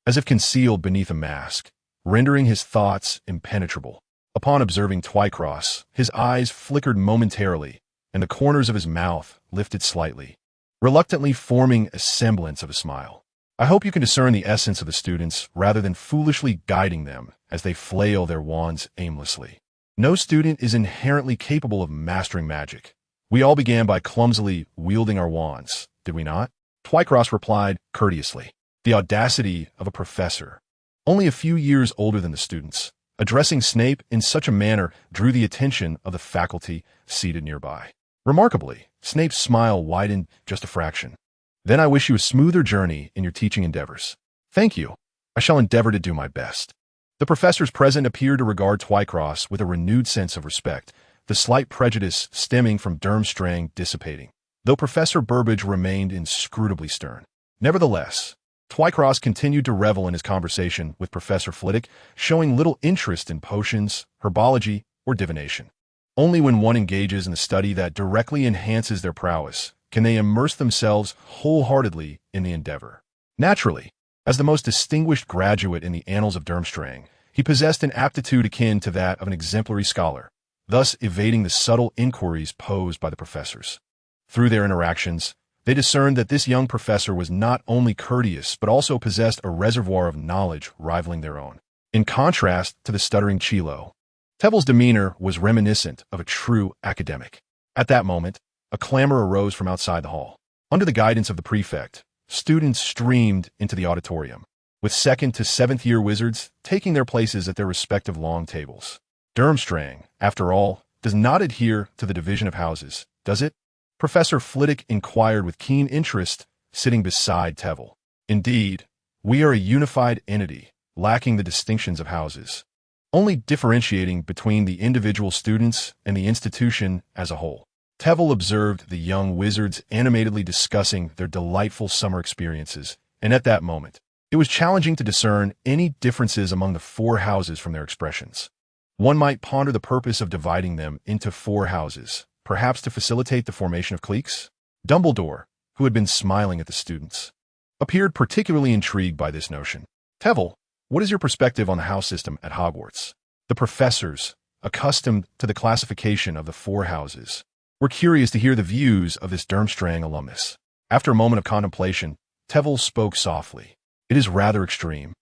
[SPEAKER 1] as if concealed beneath a mask, rendering his thoughts impenetrable. Upon observing Twycross, his eyes flickered momentarily, and the corners of his mouth lifted slightly, reluctantly forming a semblance of a smile. I hope you can discern the essence of the students rather than foolishly guiding them as they flail their wands aimlessly. No student is inherently capable of mastering magic. We all began by clumsily wielding our wands, did we not? Twycross replied courteously. The audacity of a professor, only a few years older than the students, addressing Snape in such a manner drew the attention of the faculty seated nearby. Remarkably, Snape's smile widened just a fraction. Then I wish you a smoother journey in your teaching endeavors. Thank you. I shall endeavor to do my best. The professors present appeared to regard Twycross with a renewed sense of respect, the slight prejudice stemming from Durmstrang dissipating, though Professor Burbage remained inscrutably stern. Nevertheless, Twycross continued to revel in his conversation with Professor Flitwick, showing little interest in potions, herbology, or divination. Only when one engages in the study that directly enhances their prowess can they immerse themselves wholeheartedly in the endeavor. Naturally, As the most distinguished graduate in the annals of Durmstrang, he possessed an aptitude akin to that of an exemplary scholar, thus evading the subtle inquiries posed by the professors. Through their interactions, they discerned that this young professor was not only courteous but also possessed a reservoir of knowledge rivaling their own. In contrast to the stuttering Chilo, Tevel's demeanor was reminiscent of a true academic. At that moment, a clamor arose from outside the hall. Under the guidance of the prefect, students streamed into the auditorium, with 2nd to 7th year wizards taking their places at their respective long tables. Durmstrang, after all, does not adhere to the division of houses, does it? Professor Flitwick inquired with keen interest, sitting beside Tevel. Indeed, we are a unified entity, lacking the distinctions of houses, only differentiating between the individual students and the institution as a whole. Tevel observed the young wizards animatedly discussing their delightful summer experiences, and at that moment, it was challenging to discern any differences among the 4 houses from their expressions. One might ponder the purpose of dividing them into 4 houses, perhaps to facilitate the formation of cliques. Dumbledore, who had been smiling at the students, appeared particularly intrigued by this notion. Tevel, what is your perspective on the house system at Hogwarts? The professors, accustomed to the classification of the 4 houses, were curious to hear the views of this Durmstrang alumnus. After a moment of contemplation, Tevel spoke softly. It is rather extreme.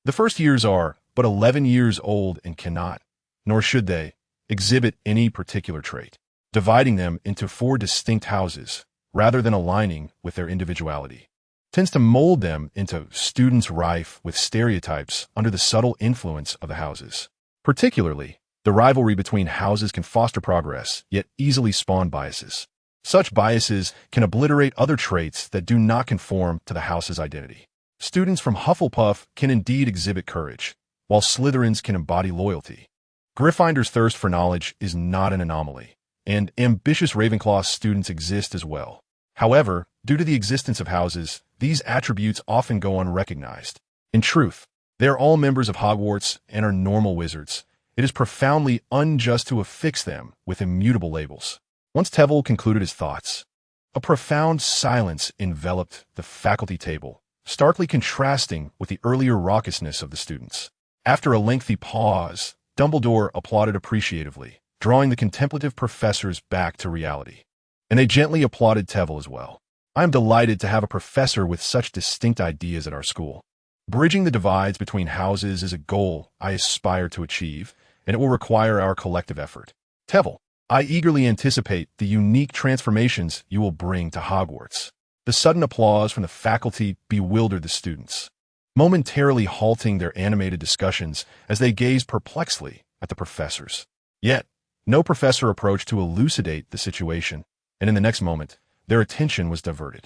[SPEAKER 1] The first years are but 11 years old and cannot, nor should they, exhibit any particular trait. Dividing them into 4 distinct houses, rather than aligning with their individuality, tends to mold them into students rife with stereotypes under the subtle influence of the houses. Particularly, the rivalry between houses can foster progress, yet easily spawn biases. Such biases can obliterate other traits that do not conform to the house's identity. Students from Hufflepuff can indeed exhibit courage, while Slytherins can embody loyalty. Gryffindor's thirst for knowledge is not an anomaly, and ambitious Ravenclaw students exist as well. However, due to the existence of houses, these attributes often go unrecognized. In truth, they are all members of Hogwarts and are normal wizards. It is profoundly unjust to affix them with immutable labels. Once Tevel concluded his thoughts, a profound silence enveloped the faculty table, starkly contrasting with the earlier raucousness of the students. After a lengthy pause, Dumbledore applauded appreciatively, drawing the contemplative professors back to reality. And they gently applauded Tevel as well. I am delighted to have a professor with such distinct ideas at our school. Bridging the divides between houses is a goal I aspire to achieve, and it will require our collective effort. Tevel, I eagerly anticipate the unique transformations you will bring to Hogwarts. The sudden applause from the faculty bewildered the students, momentarily halting their animated discussions as they gazed perplexedly at the professors. Yet, no professor approached to elucidate the situation, and in the next moment, their attention was diverted.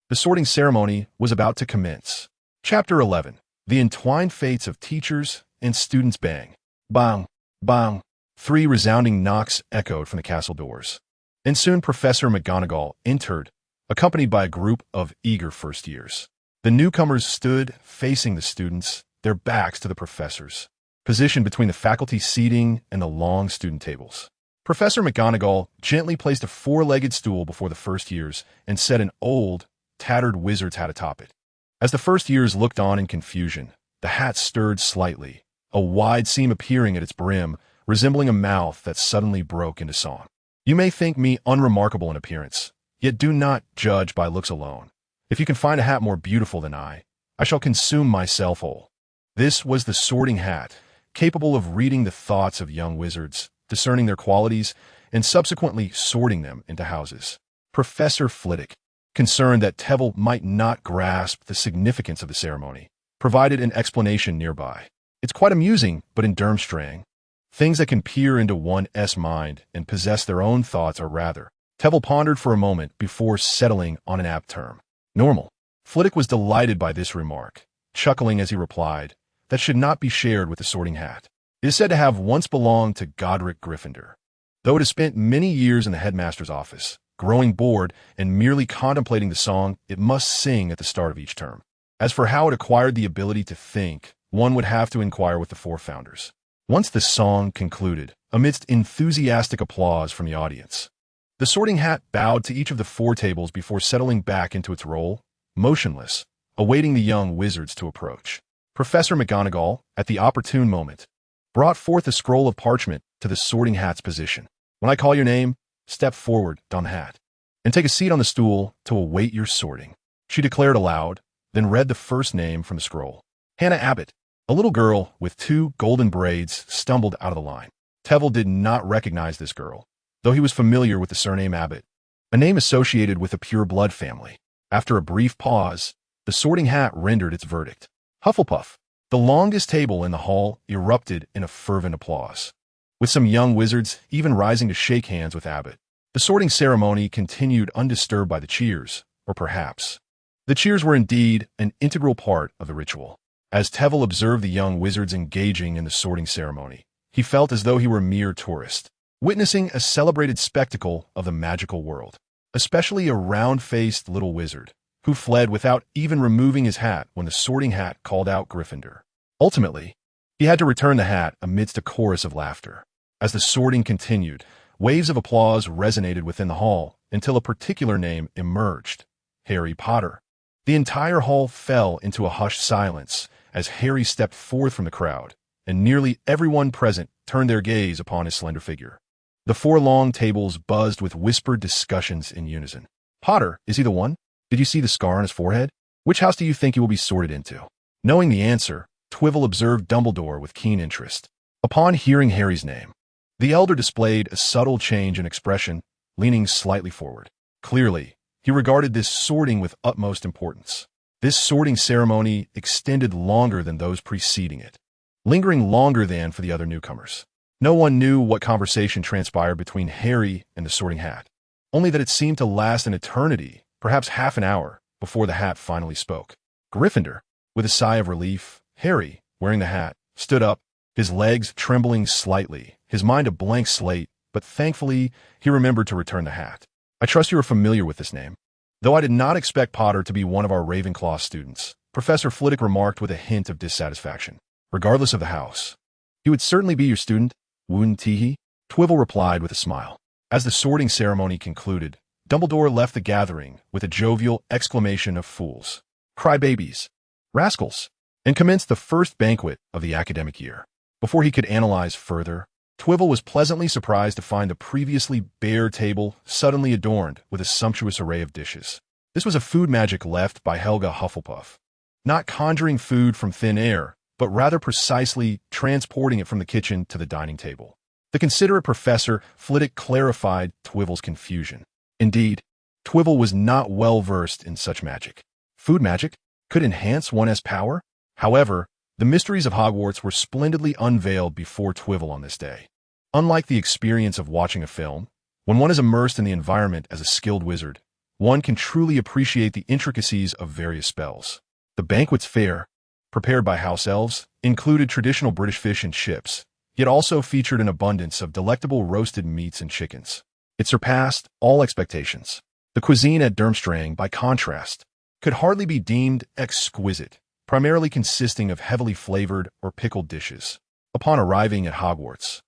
[SPEAKER 1] The sorting ceremony was about to commence. Chapter 11. The Entwined Fates of Teachers and Students. Bang, bang, bang. 3 resounding knocks echoed from the castle doors. And soon Professor McGonagall entered, accompanied by a group of eager first years. The newcomers stood facing the students, their backs to the professors, positioned between the faculty seating and the long student tables. Professor McGonagall gently placed a 4-legged stool before the first years and set an old, tattered wizard's hat atop it. As the first years looked on in confusion, the hat stirred slightly, a wide seam appearing at its brim, resembling a mouth that suddenly broke into song. You may think me unremarkable in appearance, yet do not judge by looks alone. If you can find a hat more beautiful than I shall consume myself whole. This was the sorting hat, capable of reading the thoughts of young wizards, discerning their qualities, and subsequently sorting them into houses. Professor Flitwick, concerned that Tevel might not grasp the significance of the ceremony, provided an explanation nearby. It's quite amusing, but in Durmstrang, things that can peer into one's mind and possess their own thoughts are rather. Tevel pondered for a moment before settling on an apt term. Normal. Flitwick was delighted by this remark, chuckling as he replied, that should not be shared with the sorting hat. It is said to have once belonged to Godric Gryffindor. Though it has spent many years in the headmaster's office, growing bored and merely contemplating the song it must sing at the start of each term. As for how it acquired the ability to think, one would have to inquire with the 4 founders. Once the song concluded, amidst enthusiastic applause from the audience, the sorting hat bowed to each of the 4 tables before settling back into its role, motionless, awaiting the young wizards to approach. Professor McGonagall, at the opportune moment, brought forth a scroll of parchment to the Sorting Hat's position. When I call your name, step forward, Dumb Hat, and take a seat on the stool to await your sorting, she declared aloud, then read the first name from the scroll. Hannah Abbott. A little girl with 2 golden braids stumbled out of the line. Tevel did not recognize this girl, though he was familiar with the surname Abbott, a name associated with a pure-blood family. After a brief pause, the Sorting Hat rendered its verdict. Hufflepuff. The longest table in the hall erupted in a fervent applause, with some young wizards even rising to shake hands with Abbott. The sorting ceremony continued undisturbed by the cheers, or perhaps the cheers were indeed an integral part of the ritual. As Tevel observed the young wizards engaging in the sorting ceremony, he felt as though he were a mere tourist, witnessing a celebrated spectacle of the magical world, especially a round-faced little wizard, who fled without even removing his hat when the Sorting Hat called out Gryffindor. Ultimately, he had to return the hat amidst a chorus of laughter. As the sorting continued, waves of applause resonated within the hall until a particular name emerged: Harry Potter. The entire hall fell into a hushed silence as Harry stepped forth from the crowd, and nearly everyone present turned their gaze upon his slender figure. The 4 long tables buzzed with whispered discussions in unison. Potter, is he the one? Did you see the scar on his forehead? Which house do you think he will be sorted into? Knowing the answer, Twivel observed Dumbledore with keen interest. Upon hearing Harry's name, the elder displayed a subtle change in expression, leaning slightly forward. Clearly, he regarded this sorting with utmost importance. This sorting ceremony extended longer than those preceding it, lingering longer than for the other newcomers. No one knew what conversation transpired between Harry and the Sorting Hat, only that it seemed to last an eternity, perhaps half an hour, before the hat finally spoke. Gryffindor. With a sigh of relief, Harry, wearing the hat, stood up, his legs trembling slightly, his mind a blank slate, but thankfully he remembered to return the hat. I trust you are familiar with this name. Though I did not expect Potter to be one of our Ravenclaw students, Professor Flitwick remarked with a hint of dissatisfaction. Regardless of the house, he would certainly be your student, wouldn't he? Twivel replied with a smile. As the sorting ceremony concluded, Dumbledore left the gathering with a jovial exclamation of fools, crybabies, rascals, and commenced the first banquet of the academic year. Before he could analyze further, Twivel was pleasantly surprised to find the previously bare table suddenly adorned with a sumptuous array of dishes. This was a food magic left by Helga Hufflepuff, not conjuring food from thin air, but rather precisely transporting it from the kitchen to the dining table. The considerate Professor Flitwick clarified Twivel's confusion. Indeed, Twivel was not well versed in such magic. Food magic could enhance one's power. However, the mysteries of Hogwarts were splendidly unveiled before Twivel on this day. Unlike the experience of watching a film, when one is immersed in the environment as a skilled wizard, one can truly appreciate the intricacies of various spells. The banquet's fare, prepared by house elves, included traditional British fish and chips, yet also featured an abundance of delectable roasted meats and chickens. It surpassed all expectations. The cuisine at Durmstrang, by contrast, could hardly be deemed exquisite, primarily consisting of heavily flavored or pickled dishes. Upon arriving at Hogwarts,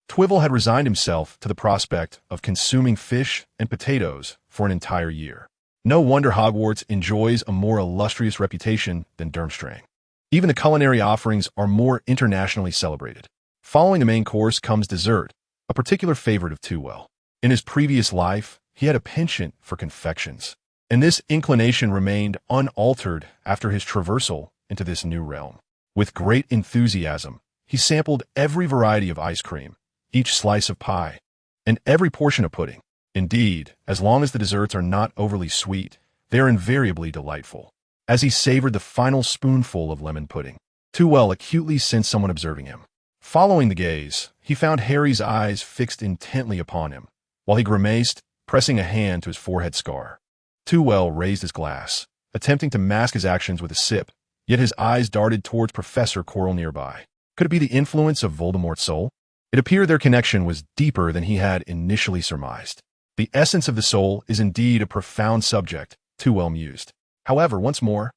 [SPEAKER 1] Twivel had resigned himself to the prospect of consuming fish and potatoes for an entire year. No wonder Hogwarts enjoys a more illustrious reputation than Durmstrang. Even the culinary offerings are more internationally celebrated. Following the main course comes dessert, a particular favorite of Twivel. In his previous life, he had a penchant for confections, and this inclination remained unaltered after his traversal into this new realm. With great enthusiasm, he sampled every variety of ice cream, each slice of pie, and every portion of pudding. Indeed, as long as the desserts are not overly sweet, they are invariably delightful. As he savored the final spoonful of lemon pudding, Twivel acutely sensed someone observing him. Following the gaze, he found Harry's eyes fixed intently upon him, while he grimaced, pressing a hand to his forehead scar. Twivel raised his glass, attempting to mask his actions with a sip, yet his eyes darted towards Professor Quirrell nearby. Could it be the influence of Voldemort's soul? It appeared their connection was deeper than he had initially surmised. The essence of the soul is indeed a profound subject, Twivel mused. However, once more,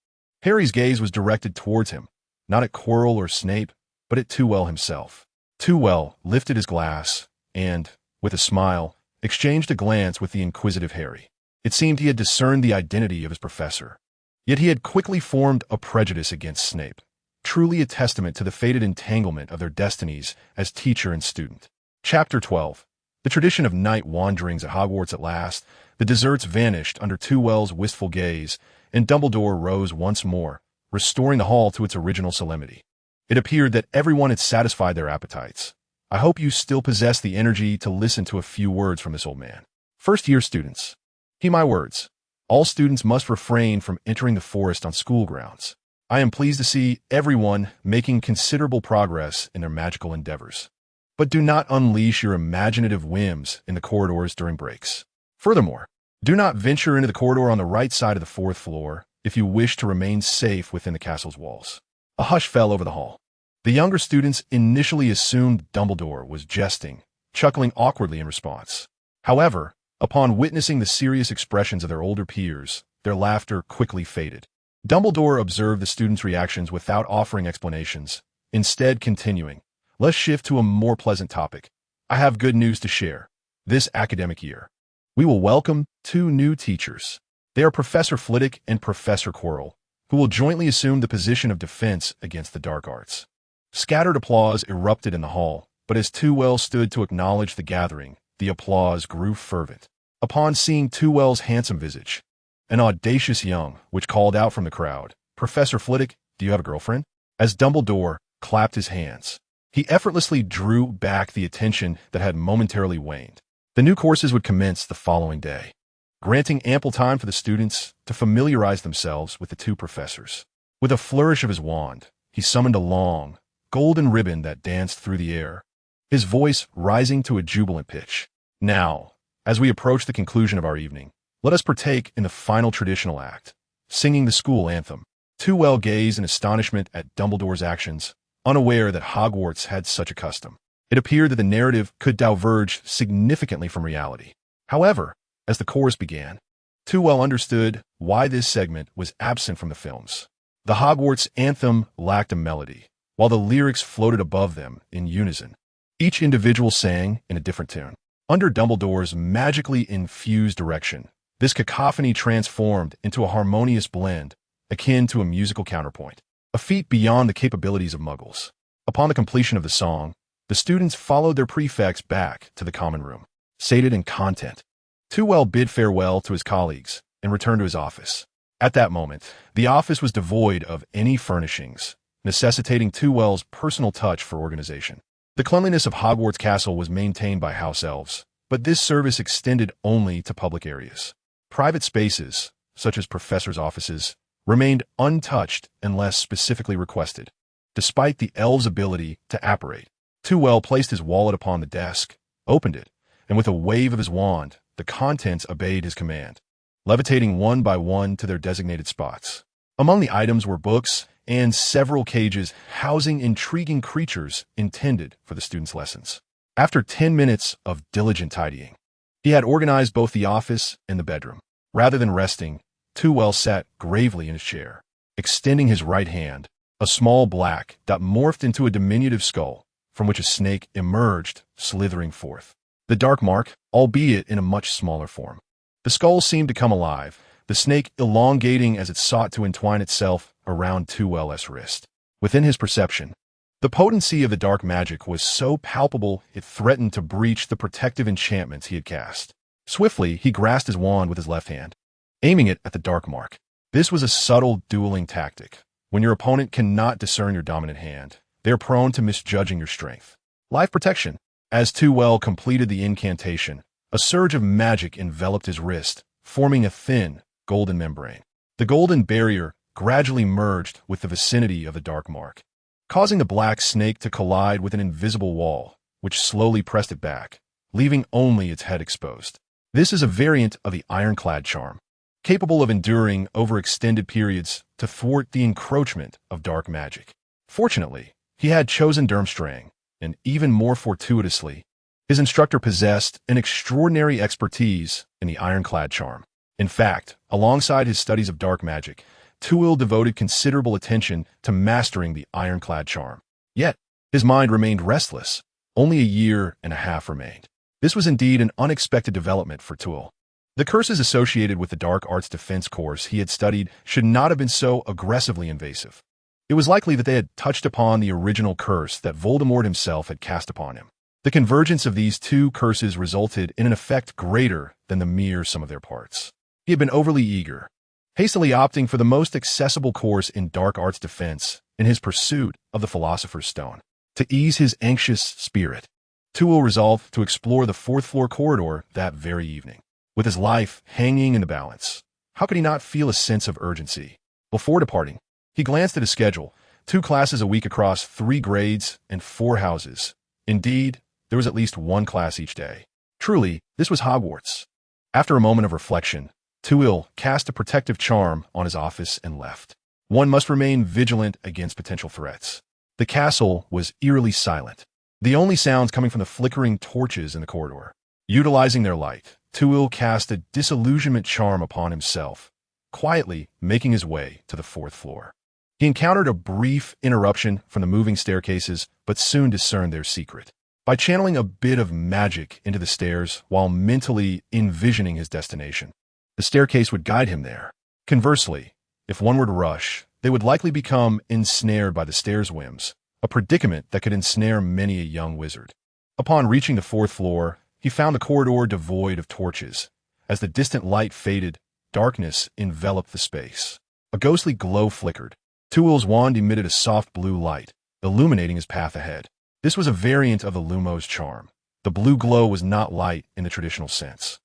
[SPEAKER 1] Harry's gaze was directed towards him, not at Quirrell or Snape, but at Twivel himself. Twivel lifted his glass and, with a smile, exchanged a glance with the inquisitive Harry. It seemed he had discerned the identity of his professor. Yet he had quickly formed a prejudice against Snape, truly a testament to the fated entanglement of their destinies as teacher and student. Chapter 12. The tradition of night wanderings at Hogwarts at last, the desserts vanished under Tewell's wistful gaze, and Dumbledore rose once more, restoring the hall to its original solemnity. It appeared that everyone had satisfied their appetites. I hope you still possess the energy to listen to a few words from this old man. First-year students. Heed my words. All students must refrain from entering the forest on school grounds. I am pleased to see everyone making considerable progress in their magical endeavors. But do not unleash your imaginative whims in the corridors during breaks. Furthermore, do not venture into the corridor on the right side of the fourth floor if you wish to remain safe within the castle's walls. A hush fell over the hall. The younger students initially assumed Dumbledore was jesting, chuckling awkwardly in response. However, upon witnessing the serious expressions of their older peers, their laughter quickly faded. Dumbledore observed the students' reactions without offering explanations, instead continuing, "Let's shift to a more pleasant topic. I have good news to share. This academic year, we will welcome 2 new teachers. They are Professor Flitwick and Professor Quirrell, who will jointly assume the position of defense against the dark arts." Scattered applause erupted in the hall, but as Tewell stood to acknowledge the gathering, the applause grew fervent. Upon seeing Tewell's handsome visage, an audacious young, which called out from the crowd, "Professor Flitwick, do you have a girlfriend?" As Dumbledore clapped his hands, he effortlessly drew back the attention that had momentarily waned. The new courses would commence the following day, granting ample time for the students to familiarize themselves with the 2 professors. With a flourish of his wand, he summoned a long, golden ribbon that danced through the air, his voice rising to a jubilant pitch. "Now, as we approach the conclusion of our evening, let us partake in the final traditional act, singing the school anthem." Tewell gazed in astonishment at Dumbledore's actions, unaware that Hogwarts had such a custom. It appeared that the narrative could diverge significantly from reality. However, as the chorus began, Tewell understood why this segment was absent from the films. The Hogwarts anthem lacked a melody, while the lyrics floated above them in unison. Each individual sang in a different tune. Under Dumbledore's magically infused direction, this cacophony transformed into a harmonious blend, akin to a musical counterpoint, a feat beyond the capabilities of Muggles. Upon the completion of the song, the students followed their prefects back to the common room, sated in content. Tewell bid farewell to his colleagues and returned to his office. At that moment, the office was devoid of any furnishings, necessitating Tewell's personal touch for organization. The cleanliness of Hogwarts Castle was maintained by house elves, but this service extended only to public areas. Private spaces, such as professors' offices, remained untouched unless specifically requested. Despite the elves' ability to apparate, Tewell placed his wallet upon the desk, opened it, and with a wave of his wand, the contents obeyed his command, levitating one by one to their designated spots. Among the items were books and several cages housing intriguing creatures intended for the students' lessons. After 10 minutes of diligent tidying, he had organized both the office and the bedroom. Rather than resting, Tewell sat gravely in his chair, extending his right hand. A small black dot morphed into a diminutive skull, from which a snake emerged, slithering forth. The dark mark, albeit in a much smaller form. The skull seemed to come alive, the snake elongating as it sought to entwine itself around Tewell's wrist. Within his perception, the potency of the dark magic was so palpable it threatened to breach the protective enchantments he had cast. Swiftly, he grasped his wand with his left hand, aiming it at the dark mark. This was a subtle dueling tactic. When your opponent cannot discern your dominant hand, they are prone to misjudging your strength. Life protection. As Tewell completed the incantation, a surge of magic enveloped his wrist, forming a thin, golden membrane. The golden barrier gradually merged with the vicinity of the dark mark, causing the black snake to collide with an invisible wall, which slowly pressed it back, leaving only its head exposed. This is a variant of the ironclad charm, capable of enduring over extended periods to thwart the encroachment of dark magic. Fortunately, he had chosen Durmstrang, and even more fortuitously, his instructor possessed an extraordinary expertise in the ironclad charm. In fact, alongside his studies of dark magic, Tewell devoted considerable attention to mastering the ironclad charm. Yet, his mind remained restless. Only a year and a half remained. This was indeed an unexpected development for Tewell. The curses associated with the dark arts defense course he had studied should not have been so aggressively invasive. It was likely that they had touched upon the original curse that Voldemort himself had cast upon him. The convergence of these two curses resulted in an effect greater than the mere sum of their parts. He had been overly eager, hastily opting for the most accessible course in dark arts defense in his pursuit of the Philosopher's Stone. To ease his anxious spirit, Tuel resolved to explore the fourth-floor corridor that very evening. With his life hanging in the balance, how could he not feel a sense of urgency? Before departing, he glanced at his schedule, 2 classes a week across 3 grades and 4 houses. Indeed, there was at least 1 class each day. Truly, this was Hogwarts. After a moment of reflection, Tuel cast a protective charm on his office and left. One must remain vigilant against potential threats. The castle was eerily silent, the only sounds coming from the flickering torches in the corridor. Utilizing their light, Tuel cast a disillusionment charm upon himself, quietly making his way to the 4th floor. He encountered a brief interruption from the moving staircases, but soon discerned their secret. By channeling a bit of magic into the stairs while mentally envisioning his destination, the staircase would guide him there. Conversely, if one were to rush, they would likely become ensnared by the stairs' whims, a predicament that could ensnare many a young wizard. Upon reaching the 4th floor, he found the corridor devoid of torches. As the distant light faded, darkness enveloped the space. A ghostly glow flickered. Tuel's wand emitted a soft blue light, illuminating his path ahead. This was a variant of the Lumos charm. The blue glow was not light in the traditional sense,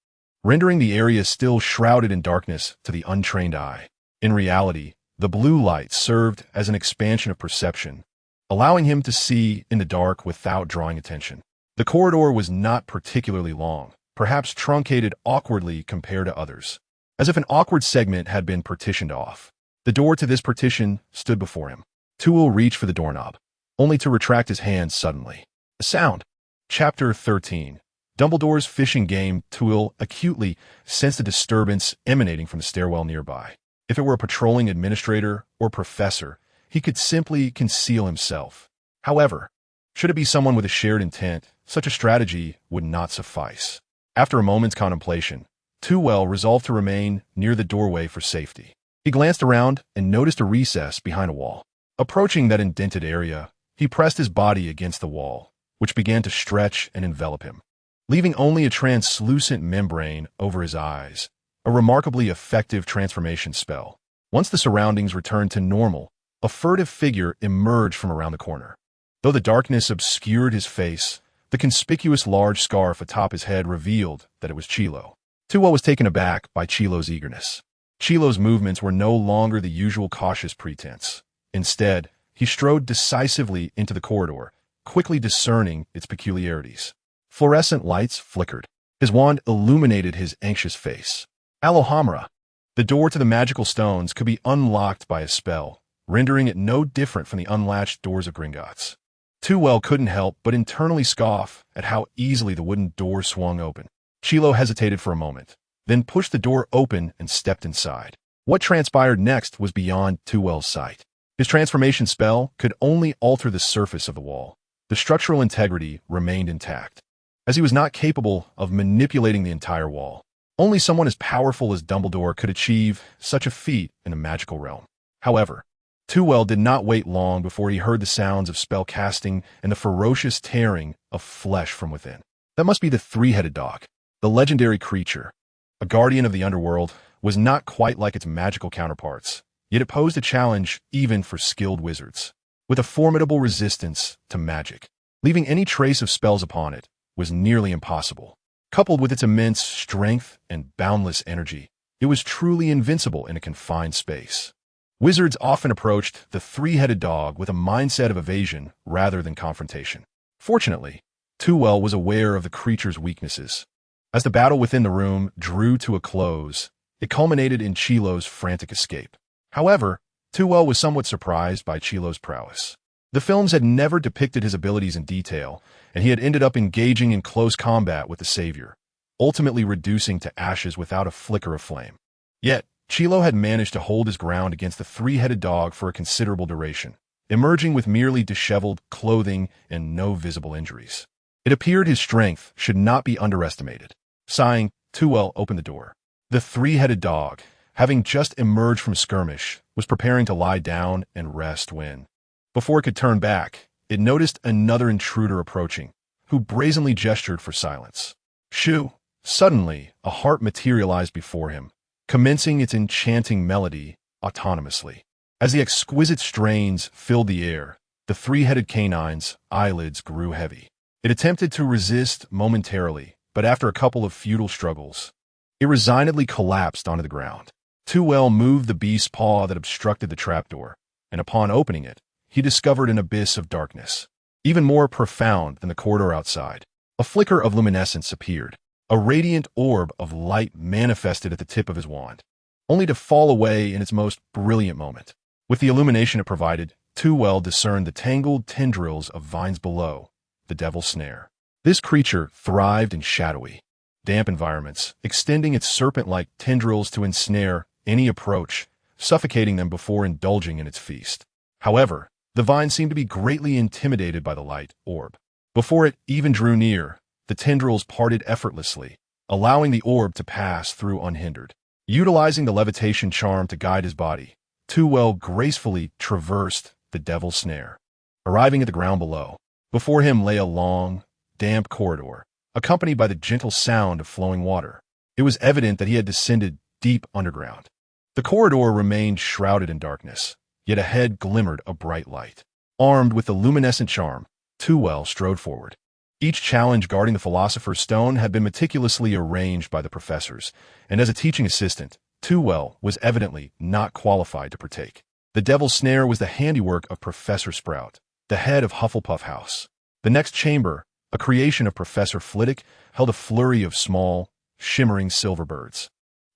[SPEAKER 1] rendering the area still shrouded in darkness to the untrained eye. In reality, the blue light served as an expansion of perception, allowing him to see in the dark without drawing attention. The corridor was not particularly long, perhaps truncated awkwardly compared to others, as if an awkward segment had been partitioned off. The door to this partition stood before him. Tuel reached for the doorknob, only to retract his hand suddenly. A sound. Chapter 13. Dumbledore's fishing game. Tuel acutely sensed a disturbance emanating from the stairwell nearby. If it were a patrolling administrator or professor, he could simply conceal himself. However, should it be someone with a shared intent, such a strategy would not suffice. After a moment's contemplation, Tuel resolved to remain near the doorway for safety. He glanced around and noticed a recess behind a wall. Approaching that indented area, he pressed his body against the wall, which began to stretch and envelop him, leaving only a translucent membrane over his eyes, a remarkably effective transformation spell. Once the surroundings returned to normal, a furtive figure emerged from around the corner. Though the darkness obscured his face, the conspicuous large scarf atop his head revealed that it was Chilo. Tuel was taken aback by Chilo's eagerness. Chilo's movements were no longer the usual cautious pretense. Instead, he strode decisively into the corridor, quickly discerning its peculiarities. Fluorescent lights flickered. His wand illuminated his anxious face. Alohomora. The door to the magical stones could be unlocked by a spell, rendering it no different from the unlatched doors of Gringotts. Tuel couldn't help but internally scoff at how easily the wooden door swung open. Chilo hesitated for a moment, then pushed the door open and stepped inside. What transpired next was beyond Tuel's sight. His transformation spell could only alter the surface of the wall. The structural integrity remained intact, as he was not capable of manipulating the entire wall. Only someone as powerful as Dumbledore could achieve such a feat in the magical realm. However, Tuel did not wait long before he heard the sounds of spell casting and the ferocious tearing of flesh from within. That must be the three-headed dog. The legendary creature, a guardian of the underworld, was not quite like its magical counterparts, yet it posed a challenge even for skilled wizards. With a formidable resistance to magic, leaving any trace of spells upon it was nearly impossible. Coupled with its immense strength and boundless energy, it was truly invincible in a confined space. Wizards often approached the three-headed dog with a mindset of evasion rather than confrontation. Fortunately, Tuel was aware of the creature's weaknesses. As the battle within the room drew to a close, it culminated in Chilo's frantic escape. However, Tuel was somewhat surprised by Chilo's prowess. The films had never depicted his abilities in detail, and he had ended up engaging in close combat with the savior, ultimately reducing to ashes without a flicker of flame. Yet, Chilo had managed to hold his ground against the three-headed dog for a considerable duration, emerging with merely disheveled clothing and no visible injuries. It appeared his strength should not be underestimated. Sighing, Tuel opened the door. The three-headed dog, having just emerged from skirmish, was preparing to lie down and rest when, before it could turn back, it noticed another intruder approaching, who brazenly gestured for silence. Shoo! Suddenly, a harp materialized before him, commencing its enchanting melody autonomously. As the exquisite strains filled the air, the three-headed canine's eyelids grew heavy. It attempted to resist momentarily, but after a couple of futile struggles, it resignedly collapsed onto the ground. Too Well moved the beast's paw that obstructed the trapdoor, and upon opening it, he discovered an abyss of darkness, even more profound than the corridor outside. A flicker of luminescence appeared. A radiant orb of light manifested at the tip of his wand, only to fall away in its most brilliant moment. With the illumination it provided, Too Well discerned the tangled tendrils of vines below, the devil's snare. This creature thrived in shadowy, damp environments, extending its serpent-like tendrils to ensnare any approach, suffocating them before indulging in its feast. However, the vine seemed to be greatly intimidated by the light orb. Before it even drew near, the tendrils parted effortlessly, allowing the orb to pass through unhindered. Utilizing the levitation charm to guide his body, Too Well gracefully traversed the devil's snare. Arriving at the ground below, before him lay a long, damp corridor, accompanied by the gentle sound of flowing water. It was evident that he had descended deep underground. The corridor remained shrouded in darkness, yet ahead glimmered a bright light. Armed with the luminescent charm, Too Well strode forward. Each challenge guarding the Philosopher's Stone had been meticulously arranged by the professors, and as a teaching assistant, Too Well was evidently not qualified to partake. The Devil's Snare was the handiwork of Professor Sprout, the head of Hufflepuff House. The next chamber, a creation of Professor Flitwick, held a flurry of small, shimmering silver birds,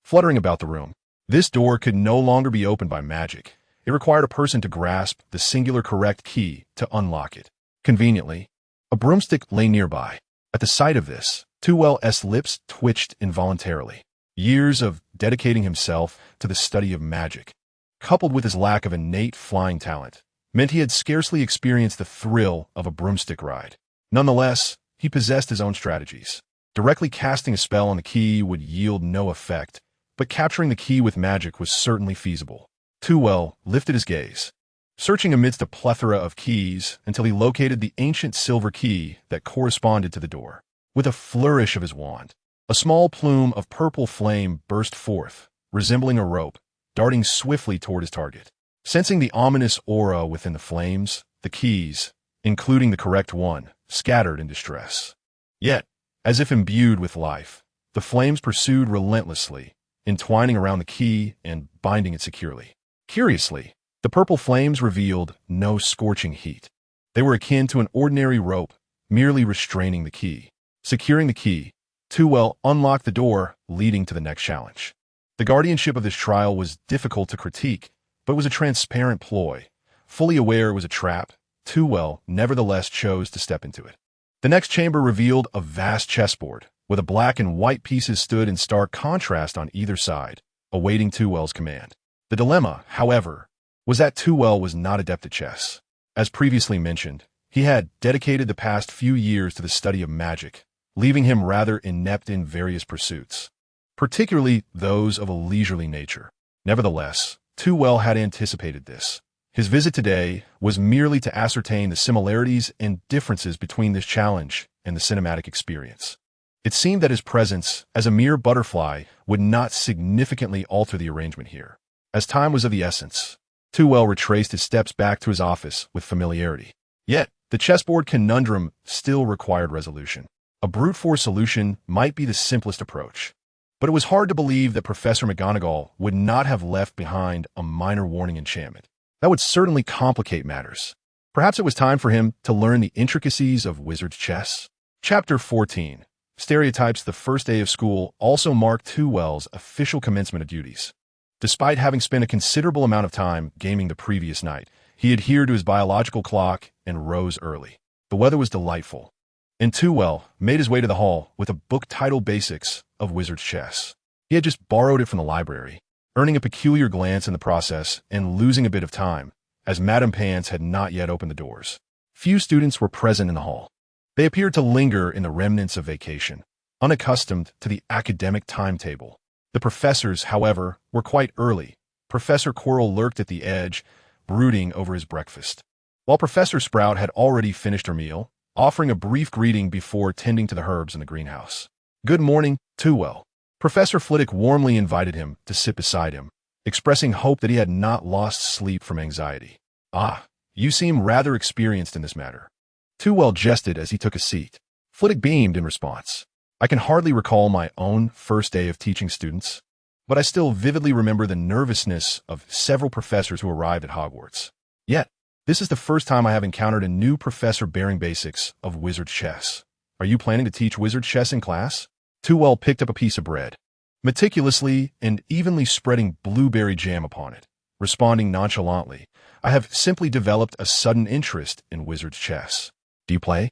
[SPEAKER 1] fluttering about the room. This door could no longer be opened by magic. It required a person to grasp the singular correct key to unlock it. Conveniently, a broomstick lay nearby. At the sight of this, Too Well's lips twitched involuntarily. Years of dedicating himself to the study of magic, coupled with his lack of innate flying talent, meant he had scarcely experienced the thrill of a broomstick ride. Nonetheless, he possessed his own strategies. Directly casting a spell on the key would yield no effect, but capturing the key with magic was certainly feasible. Too Well lifted his gaze, searching amidst a plethora of keys until he located the ancient silver key that corresponded to the door. With a flourish of his wand, a small plume of purple flame burst forth, resembling a rope, darting swiftly toward his target. Sensing the ominous aura within the flames, the keys, including the correct one, scattered in distress. Yet, as if imbued with life, the flames pursued relentlessly, entwining around the key and binding it securely. Curiously, the purple flames revealed no scorching heat. They were akin to an ordinary rope, merely restraining the key. Securing the key, Too Well unlocked the door, leading to the next challenge. The guardianship of this trial was difficult to critique, but was a transparent ploy. Fully aware it was a trap, Too Well nevertheless chose to step into it. The next chamber revealed a vast chessboard, where the black and white pieces stood in stark contrast on either side, awaiting Too Well's command. The dilemma, however, was that Too Well was not adept at chess. As previously mentioned, he had dedicated the past few years to the study of magic, leaving him rather inept in various pursuits, particularly those of a leisurely nature. Nevertheless, Too Well had anticipated this. His visit today was merely to ascertain the similarities and differences between this challenge and the cinematic experience. It seemed that his presence, as a mere butterfly, would not significantly alter the arrangement here. As time was of the essence, Too Well retraced his steps back to his office with familiarity. Yet, the chessboard conundrum still required resolution. A brute force solution might be the simplest approach, but it was hard to believe that Professor McGonagall would not have left behind a minor warning enchantment. That would certainly complicate matters. Perhaps it was time for him to learn the intricacies of wizard's chess. Chapter 14. Stereotypes. The first day of school also marked Too Well's official commencement of duties. Despite having spent a considerable amount of time gaming the previous night, he adhered to his biological clock and rose early. The weather was delightful, and Too Well made his way to the hall with a book titled Basics of Wizard's Chess. He had just borrowed it from the library, earning a peculiar glance in the process and losing a bit of time, as Madame Pants had not yet opened the doors. Few students were present in the hall. They appeared to linger in the remnants of vacation, unaccustomed to the academic timetable. The professors, however, were quite early. Professor Quirrell lurked at the edge, brooding over his breakfast, while Professor Sprout had already finished her meal, offering a brief greeting before tending to the herbs in the greenhouse. "Good morning, Tewell." Professor Flitwick warmly invited him to sit beside him, expressing hope that he had not lost sleep from anxiety. "Ah, you seem rather experienced in this matter." Tewell jested as he took a seat. Flitwick beamed in response. "I can hardly recall my own first day of teaching students, but I still vividly remember the nervousness of several professors who arrived at Hogwarts. Yet, this is the first time I have encountered a new professor bearing basics of wizard chess. Are you planning to teach wizard chess in class?" Tewell picked up a piece of bread, meticulously and evenly spreading blueberry jam upon it, responding nonchalantly, "I have simply developed a sudden interest in wizard chess." "Do you play?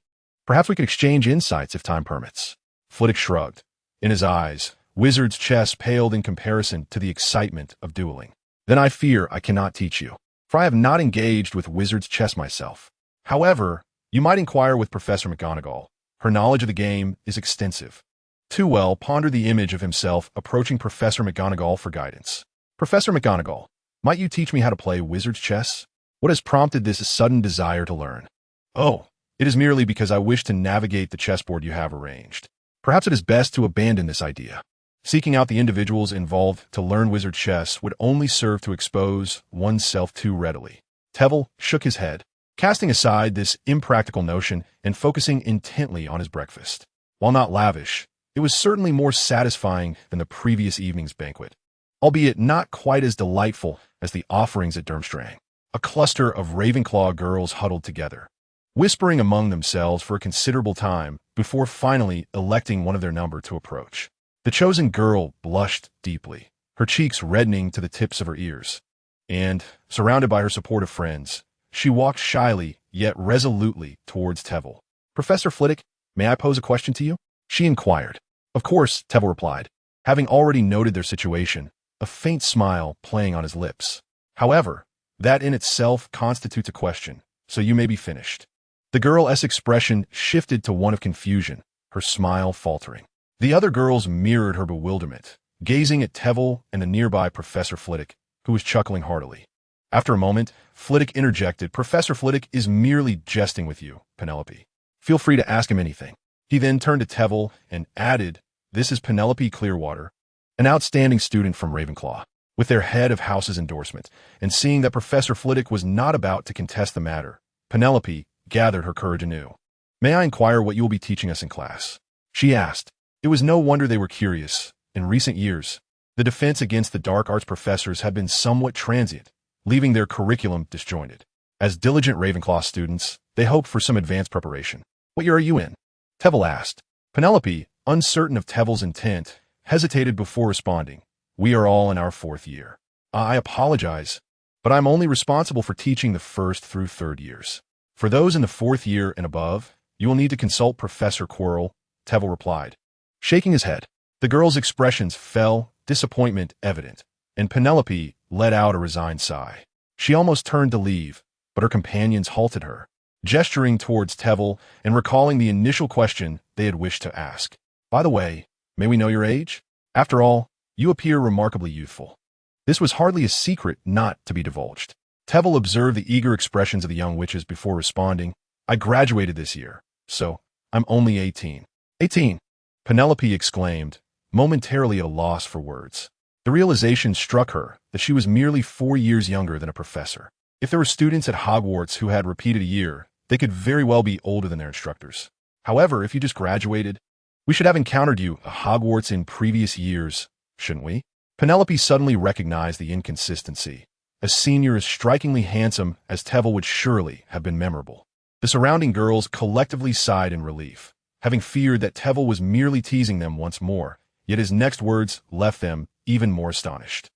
[SPEAKER 1] Perhaps we could exchange insights if time permits." Flitwick shrugged. In his eyes, wizard's chess paled in comparison to the excitement of dueling. "Then I fear I cannot teach you, for I have not engaged with wizard's chess myself. However, you might inquire with Professor McGonagall. Her knowledge of the game is extensive." Tewell pondered the image of himself approaching Professor McGonagall for guidance. "Professor McGonagall, might you teach me how to play wizard's chess? What has prompted this sudden desire to learn?" "Oh, it is merely because I wish to navigate the chessboard you have arranged. Perhaps it is best to abandon this idea. Seeking out the individuals involved to learn wizard chess would only serve to expose oneself too readily." Tewell shook his head, casting aside this impractical notion and focusing intently on his breakfast. While not lavish, it was certainly more satisfying than the previous evening's banquet, albeit not quite as delightful as the offerings at Durmstrang. A cluster of Ravenclaw girls huddled together, whispering among themselves for a considerable time before finally electing one of their number to approach. The chosen girl blushed deeply, her cheeks reddening to the tips of her ears, and, surrounded by her supportive friends, she walked shyly yet resolutely towards Tewell. "Professor Flitwick, may I pose a question to you?" she inquired. "Of course," Tewell replied, having already noted their situation, a faint smile playing on his lips. "However, that in itself constitutes a question, so you may be finished." The girl's expression shifted to one of confusion, her smile faltering. The other girls mirrored her bewilderment, gazing at Tewell and the nearby Professor Flitwick, who was chuckling heartily. After a moment, Flitwick interjected, "Professor Flitwick is merely jesting with you, Penelope. Feel free to ask him anything." He then turned to Tewell and added, "This is Penelope Clearwater, an outstanding student from Ravenclaw." With their head of house's endorsement, and seeing that Professor Flitwick was not about to contest the matter, Penelope gathered her courage anew. "May I inquire what you will be teaching us in class?" she asked. It was no wonder they were curious. In recent years, the defense against the dark arts professors had been somewhat transient, leaving their curriculum disjointed. As diligent Ravenclaw students, they hoped for some advanced preparation. "What year are you in?" Tewell asked. Penelope, uncertain of Tewell's intent, hesitated before responding. "We are all in our 4th year." "I apologize, but I'm only responsible for teaching the 1st through 3rd years. For those in the 4th year and above, you will need to consult Professor Quirrell," Tewell replied, shaking his head. The girl's expressions fell, disappointment evident, and Penelope let out a resigned sigh. She almost turned to leave, but her companions halted her, gesturing towards Tewell and recalling the initial question they had wished to ask. "By the way, may we know your age? After all, you appear remarkably youthful." This was hardly a secret not to be divulged. Tewell observed the eager expressions of the young witches before responding, "I graduated this year, so I'm only 18. 18! Penelope exclaimed, momentarily at a loss for words. The realization struck her that she was merely 4 years younger than a professor. If there were students at Hogwarts who had repeated a year, they could very well be older than their instructors. However, if you just graduated, we should have encountered you at Hogwarts in previous years, shouldn't we? Penelope suddenly recognized the inconsistency. A senior as strikingly handsome as Tewell would surely have been memorable. The surrounding girls collectively sighed in relief, having feared that Tewell was merely teasing them once more, yet his next words left them even more astonished.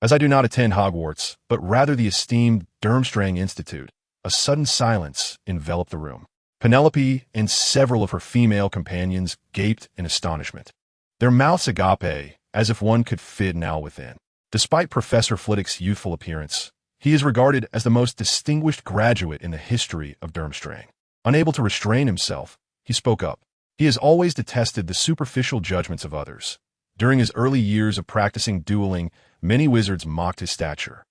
[SPEAKER 1] "As I do not attend Hogwarts, but rather the esteemed Durmstrang Institute," a sudden silence enveloped the room. Penelope and several of her female companions gaped in astonishment, their mouths agape, as if one could fit an owl within. Despite Professor Flitwick's youthful appearance, he is regarded as the most distinguished graduate in the history of Durmstrang. Unable to restrain himself, he spoke up. He has always detested the superficial judgments of others, During his early years of practicing dueling, many wizards mocked his stature.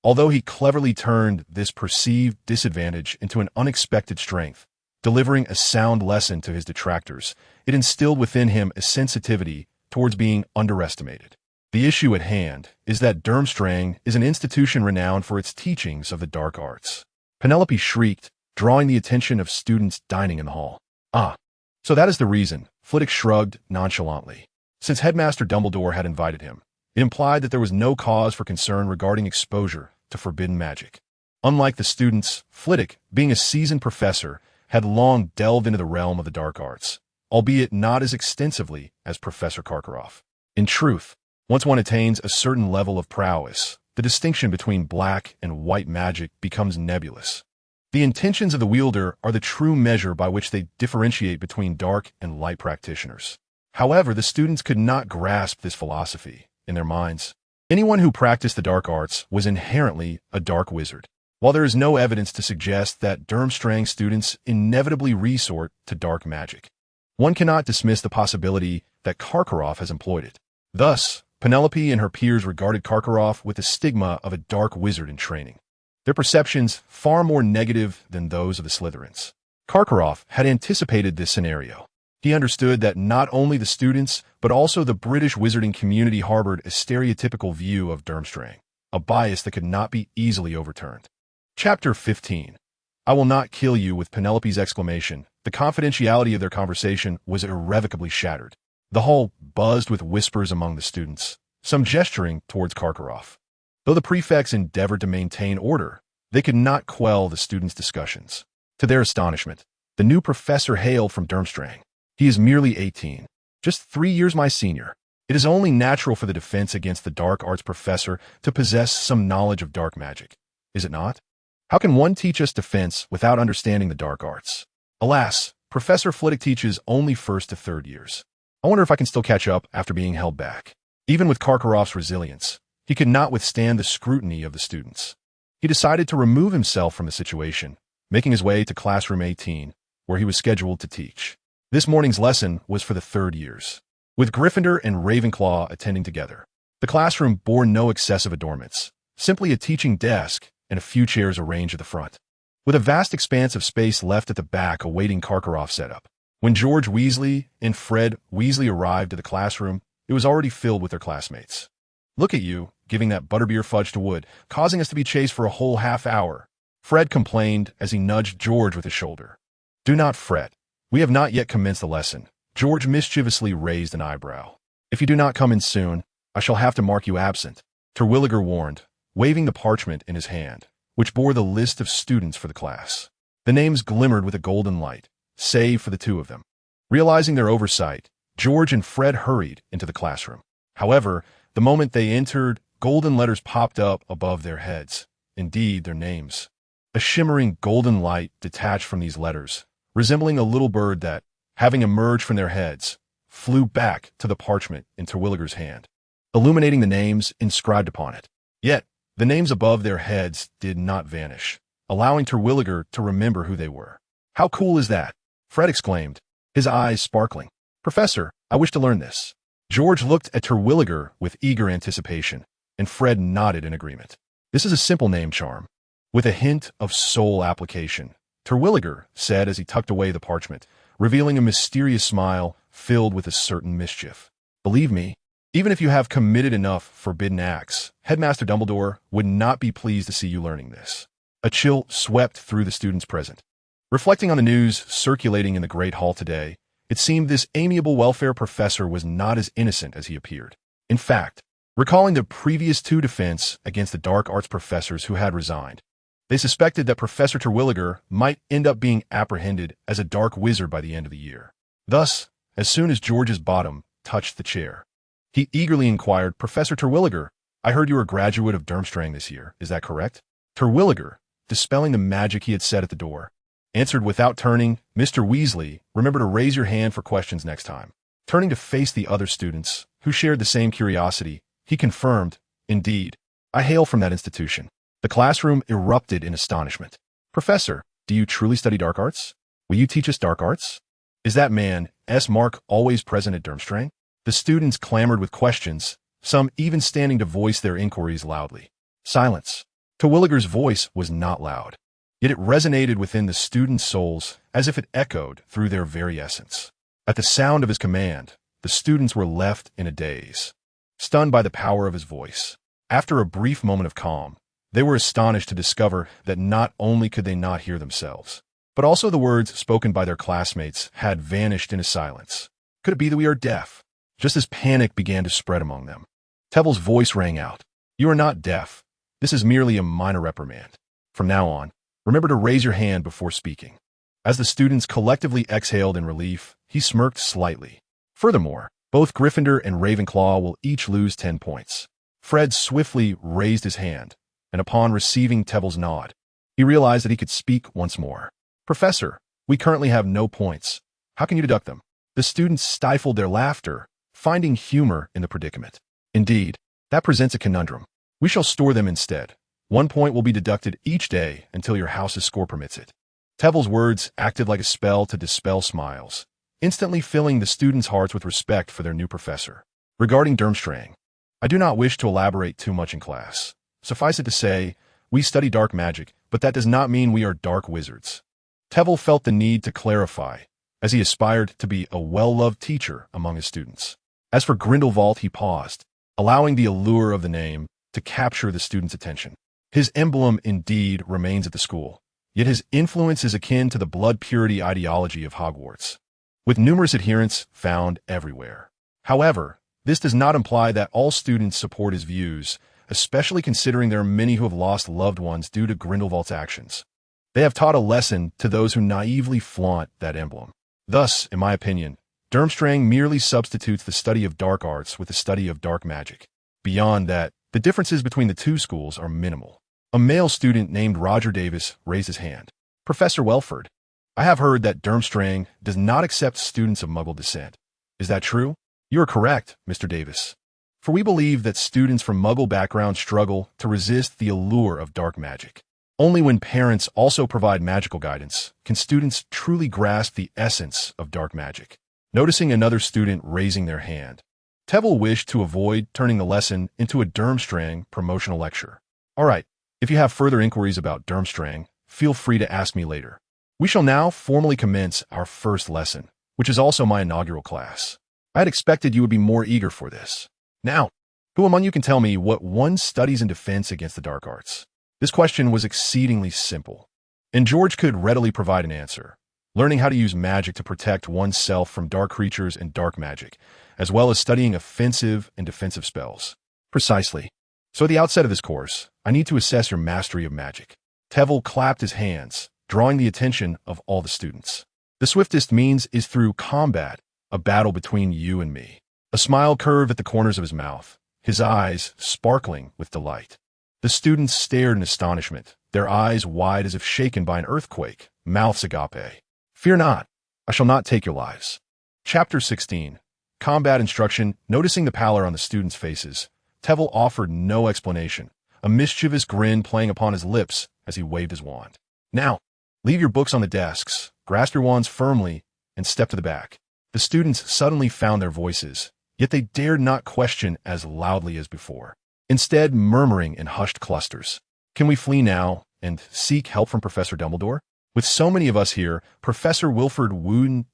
[SPEAKER 1] Although he cleverly turned this perceived disadvantage into an unexpected strength, delivering a sound lesson to his detractors, it instilled within him a sensitivity towards being underestimated. The issue at hand is that Durmstrang is an institution renowned for its teachings of the dark arts. Penelope shrieked, drawing the attention of students dining in the hall. Ah, so that is the reason, Flitwick shrugged nonchalantly. Since Headmaster Dumbledore had invited him, it implied that there was no cause for concern regarding exposure to forbidden magic. Unlike the students, Flitwick, being a seasoned professor, had long delved into the realm of the dark arts, albeit not as extensively as Professor Karkaroff. In truth, once one attains a certain level of prowess, the distinction between black and white magic becomes nebulous. The intentions of the wielder are the true measure by which they differentiate between dark and light practitioners. However, the students could not grasp this philosophy in their minds. Anyone who practiced the dark arts was inherently a dark wizard. While there is no evidence to suggest that Durmstrang students inevitably resort to dark magic, one cannot dismiss the possibility that Karkaroff has employed it. Thus, Penelope and her peers regarded Karkaroff with the stigma of a dark wizard in training, their perceptions far more negative than those of the Slytherins. Karkaroff had anticipated this scenario. He understood that not only the students, but also the British wizarding community harbored a stereotypical view of Durmstrang, a bias that could not be easily overturned. Chapter 15. I will not kill you. With Penelope's exclamation, the confidentiality of their conversation was irrevocably shattered. The hall buzzed with whispers among the students, some gesturing towards Karkaroff. Though the prefects endeavored to maintain order, they could not quell the students' discussions. To their astonishment, the new professor hailed from Durmstrang. He is merely 18, just 3 years my senior. It is only natural for the defense against the dark arts professor to possess some knowledge of dark magic, is it not? How can one teach us defense without understanding the dark arts? Alas, Professor Flitwick teaches only first to third years. I wonder if I can still catch up after being held back. Even with Karkaroff's resilience, he could not withstand the scrutiny of the students. He decided to remove himself from the situation, making his way to classroom 18, where he was scheduled to teach. This morning's lesson was for the third years, with Gryffindor and Ravenclaw attending together. The classroom bore no excessive adornments, simply a teaching desk and a few chairs arranged at the front, with a vast expanse of space left at the back awaiting Karkaroff's setup. When George Weasley and Fred Weasley arrived at the classroom, it was already filled with their classmates. Look at you, giving that butterbeer fudge to Wood, causing us to be chased for a whole half hour, Fred complained as he nudged George with his shoulder. Do not fret. We have not yet commenced the lesson. George mischievously raised an eyebrow. If you do not come in soon, I shall have to mark you absent, Terwilliger warned, waving the parchment in his hand, which bore the list of students for the class. The names glimmered with a golden light, save for the two of them. Realizing their oversight, George and Fred hurried into the classroom. However, the moment they entered, golden letters popped up above their heads, indeed their names. A shimmering golden light detached from these letters, resembling a little bird that, having emerged from their heads, flew back to the parchment in Terwilliger's hand, illuminating the names inscribed upon it. Yet, the names above their heads did not vanish, allowing Terwilliger to remember who they were. How cool is that? Fred exclaimed, his eyes sparkling. Professor, I wish to learn this. George looked at Terwilliger with eager anticipation, and Fred nodded in agreement. This is a simple name charm, with a hint of soul application, Terwilliger said as he tucked away the parchment, revealing a mysterious smile filled with a certain mischief. Believe me, even if you have committed enough forbidden acts, Headmaster Dumbledore would not be pleased to see you learning this. A chill swept through the students present. Reflecting on the news circulating in the Great Hall today, it seemed this amiable welfare professor was not as innocent as he appeared. In fact, recalling the previous two defense against the dark arts professors who had resigned, they suspected that Professor Terwilliger might end up being apprehended as a dark wizard by the end of the year. Thus, as soon as George's bottom touched the chair, he eagerly inquired, Professor Terwilliger, I heard you were a graduate of Durmstrang this year. Is that correct? Terwilliger, dispelling the magic he had set at the door, answered without turning, Mr. Weasley, remember to raise your hand for questions next time. Turning to face the other students, who shared the same curiosity, he confirmed, indeed, I hail from that institution. The classroom erupted in astonishment. Professor, do you truly study dark arts? Will you teach us dark arts? Is that man, S. Mark, always present at Durmstrang? The students clamored with questions, some even standing to voice their inquiries loudly. Silence. Terwilliger's voice was not loud, yet it resonated within the students' souls as if it echoed through their very essence. At the sound of his command, the students were left in a daze, stunned by the power of his voice. After a brief moment of calm, they were astonished to discover that not only could they not hear themselves, but also the words spoken by their classmates had vanished into silence. Could it be that we are deaf? Just as panic began to spread among them, Teville's voice rang out. You are not deaf. This is merely a minor reprimand. From now on, remember to raise your hand before speaking. As the students collectively exhaled in relief, he smirked slightly. Furthermore, both Gryffindor and Ravenclaw will each lose 10 points. Fred swiftly raised his hand, and upon receiving Teville's nod, he realized that he could speak once more. Professor, we currently have no points. How can you deduct them? The students stifled their laughter, finding humor in the predicament. Indeed, that presents a conundrum. We shall store them instead. 1 point will be deducted each day until your house's score permits it. Teville's words acted like a spell to dispel smiles, instantly filling the students' hearts with respect for their new professor. Regarding Durmstrang, I do not wish to elaborate too much in class. Suffice it to say, we study dark magic, but that does not mean we are dark wizards. Teville felt the need to clarify, as he aspired to be a well-loved teacher among his students. As for Grindelwald, he paused, allowing the allure of the name to capture the students' attention. His emblem indeed remains at the school, yet his influence is akin to the blood purity ideology of Hogwarts, with numerous adherents found everywhere. However, this does not imply that all students support his views, especially considering there are many who have lost loved ones due to Grindelwald's actions. They have taught a lesson to those who naively flaunt that emblem. Thus, in my opinion, Durmstrang merely substitutes the study of dark arts with the study of dark magic. Beyond that, the differences between the two schools are minimal. A male student named Roger Davis raised his hand. Professor Welford, I have heard that Durmstrang does not accept students of Muggle descent. Is that true? You are correct, Mr. Davis. For we believe that students from Muggle backgrounds struggle to resist the allure of dark magic. Only when parents also provide magical guidance can students truly grasp the essence of dark magic. Noticing another student raising their hand, Teville wished to avoid turning the lesson into a Durmstrang promotional lecture. All right, if you have further inquiries about Durmstrang, feel free to ask me later. We shall now formally commence our first lesson, which is also my inaugural class. I had expected you would be more eager for this. Now, who among you can tell me what one studies in defense against the dark arts? This question was exceedingly simple, and George could readily provide an answer. Learning how to use magic to protect oneself from dark creatures and dark magic, as well as studying offensive and defensive spells. Precisely. So at the outset of this course, I need to assess your mastery of magic. Teville clapped his hands, drawing the attention of all the students. The swiftest means is through combat, a battle between you and me. A smile curved at the corners of his mouth, his eyes sparkling with delight. The students stared in astonishment, their eyes wide as if shaken by an earthquake, mouths agape. Fear not, I shall not take your lives. Chapter 16. Combat Instruction. Noticing the pallor on the students' faces, Teville offered no explanation, a mischievous grin playing upon his lips as he waved his wand. Now, leave your books on the desks, grasp your wands firmly, and step to the back. The students suddenly found their voices, yet they dared not question as loudly as before, instead murmuring in hushed clusters. Can we flee now and seek help from Professor Dumbledore? With so many of us here, Professor Wilford wouldn't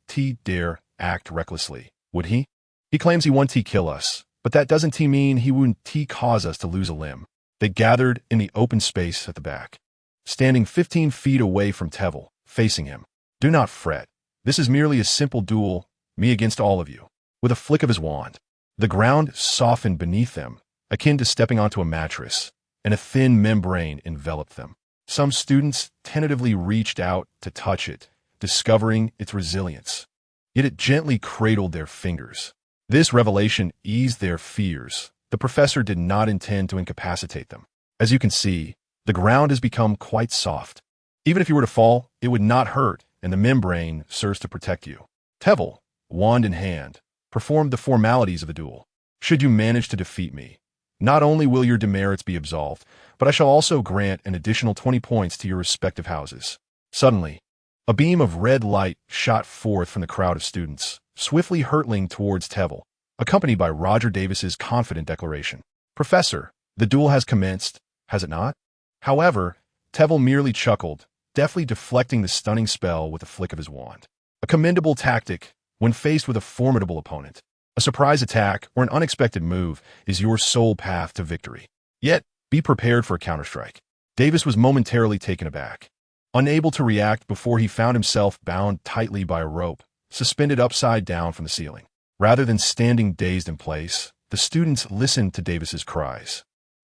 [SPEAKER 1] dare act recklessly, would he? He claims he won't kill us, but that doesn't mean he wouldn't cause us to lose a limb. They gathered in the open space at the back, standing 15 feet away from Teville, facing him. Do not fret. This is merely a simple duel, me against all of you. With a flick of his wand, the ground softened beneath them, akin to stepping onto a mattress, and a thin membrane enveloped them. Some students tentatively reached out to touch it, discovering its resilience. Yet it gently cradled their fingers. This revelation eased their fears. The professor did not intend to incapacitate them. As you can see, the ground has become quite soft. Even if you were to fall, it would not hurt, and the membrane serves to protect you. Teville, wand in hand, performed the formalities of the duel. Should you manage to defeat me, not only will your demerits be absolved, but I shall also grant an additional 20 points to your respective houses. Suddenly, a beam of red light shot forth from the crowd of students, swiftly hurtling towards Teville. accompanied by Roger Davis's confident declaration. "Professor, the duel has commenced, has it not?" However, Tevel merely chuckled, deftly deflecting the stunning spell with a flick of his wand. A commendable tactic when faced with a formidable opponent. A surprise attack or an unexpected move is your sole path to victory. Yet, be prepared for a counterstrike. Davis was momentarily taken aback. Unable to react before he found himself bound tightly by a rope, suspended upside down from the ceiling. Rather than standing dazed in place, the students listened to Davis's cries.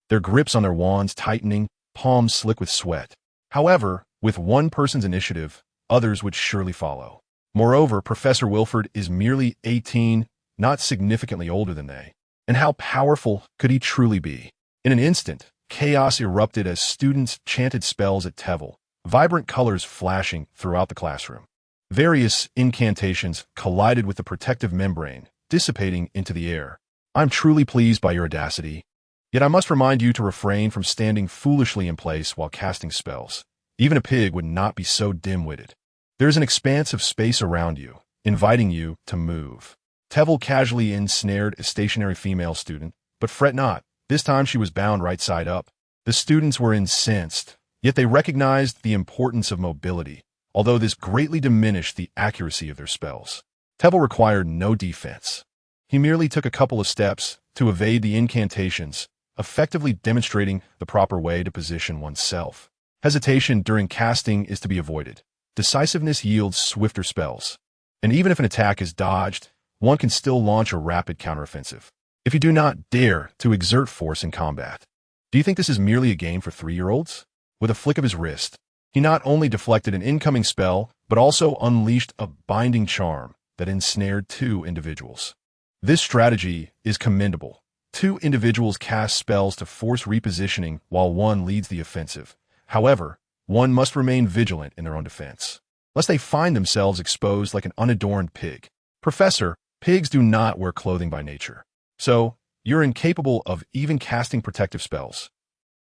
[SPEAKER 1] Their grips on their wands tightening, palms slick with sweat. However, with one person's initiative, others would surely follow. Moreover, Professor Wilford is merely 18, not significantly older than they. And how powerful could he truly be? In an instant, chaos erupted as students chanted spells at Tevel, vibrant colors flashing throughout the classroom. Various incantations collided with the protective membrane, dissipating into the air. "I'm truly pleased by your audacity. Yet I must remind you to refrain from standing foolishly in place while casting spells. Even a pig would not be so dim-witted. There is an expanse of space around you, inviting you to move." Tevel casually ensnared a stationary female student, but fret not, this time she was bound right side up. The students were incensed, yet they recognized the importance of mobility, although this greatly diminished the accuracy of their spells. Tevel required no defense. He merely took a couple of steps to evade the incantations, effectively demonstrating the proper way to position oneself. Hesitation during casting is to be avoided. Decisiveness yields swifter spells. And even if an attack is dodged, one can still launch a rapid counteroffensive. If you do not dare to exert force in combat. Do you think this is merely a game for 3-year-olds? With a flick of his wrist, he not only deflected an incoming spell, but also unleashed a binding charm that ensnared 2 individuals. This strategy is commendable. 2 individuals cast spells to force repositioning while one leads the offensive. However, one must remain vigilant in their own defense, lest they find themselves exposed like an unadorned pig. "Professor, pigs do not wear clothing by nature. So, you're incapable of even casting protective spells."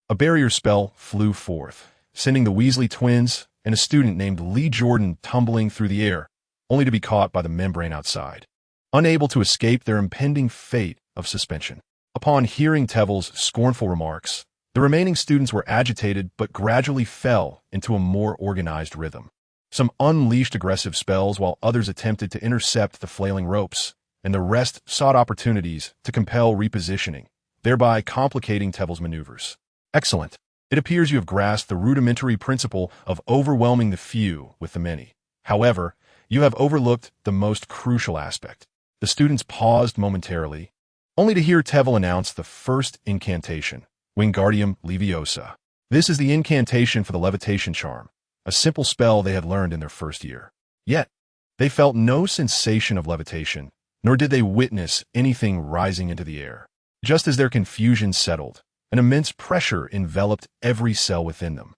[SPEAKER 1] A barrier spell flew forth, sending the Weasley twins and a student named Lee Jordan tumbling through the air, only to be caught by the membrane outside, unable to escape their impending fate of suspension. Upon hearing Tevel's scornful remarks, the remaining students were agitated but gradually fell into a more organized rhythm. Some unleashed aggressive spells while others attempted to intercept the flailing ropes, and the rest sought opportunities to compel repositioning, thereby complicating Tevel's maneuvers. Excellent. It appears you have grasped the rudimentary principle of overwhelming the few with the many. However, you have overlooked the most crucial aspect. The students paused momentarily, only to hear Tevel announce the first incantation, Wingardium Leviosa. This is the incantation for the levitation charm, a simple spell they had learned in their first year. Yet, they felt no sensation of levitation, nor did they witness anything rising into the air. Just as their confusion settled, an immense pressure enveloped every cell within them.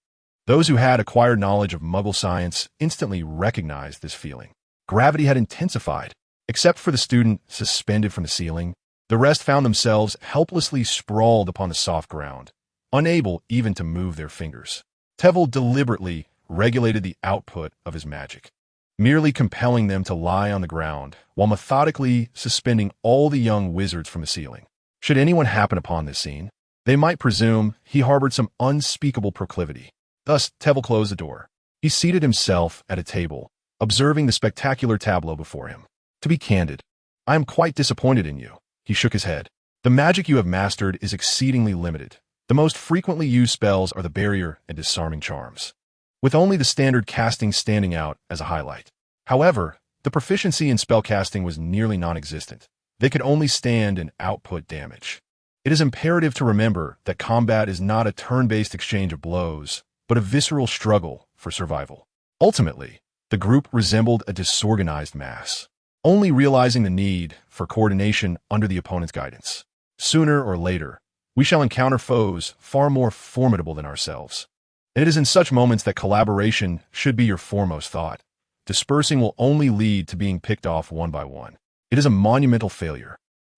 [SPEAKER 1] Those who had acquired knowledge of Muggle science instantly recognized this feeling. Gravity had intensified. Except for the student suspended from the ceiling, the rest found themselves helplessly sprawled upon the soft ground, unable even to move their fingers. Tevel deliberately regulated the output of his magic, merely compelling them to lie on the ground while methodically suspending all the young wizards from the ceiling. Should anyone happen upon this scene, they might presume he harbored some unspeakable proclivity. Thus, Tevel closed the door. He seated himself at a table, observing the spectacular tableau before him. "To be candid, I am quite disappointed in you." He shook his head. "The magic you have mastered is exceedingly limited. The most frequently used spells are the barrier and disarming charms, with only the standard casting standing out as a highlight. However, the proficiency in spellcasting was nearly non-existent. They could only stand and output damage. It is imperative to remember that combat is not a turn-based exchange of blows, but a visceral struggle for survival." Ultimately, the group resembled a disorganized mass, only realizing the need for coordination under the opponent's guidance. Sooner or later, we shall encounter foes far more formidable than ourselves. And it is in such moments that collaboration should be your foremost thought. Dispersing will only lead to being picked off one by one. It is a monumental failure,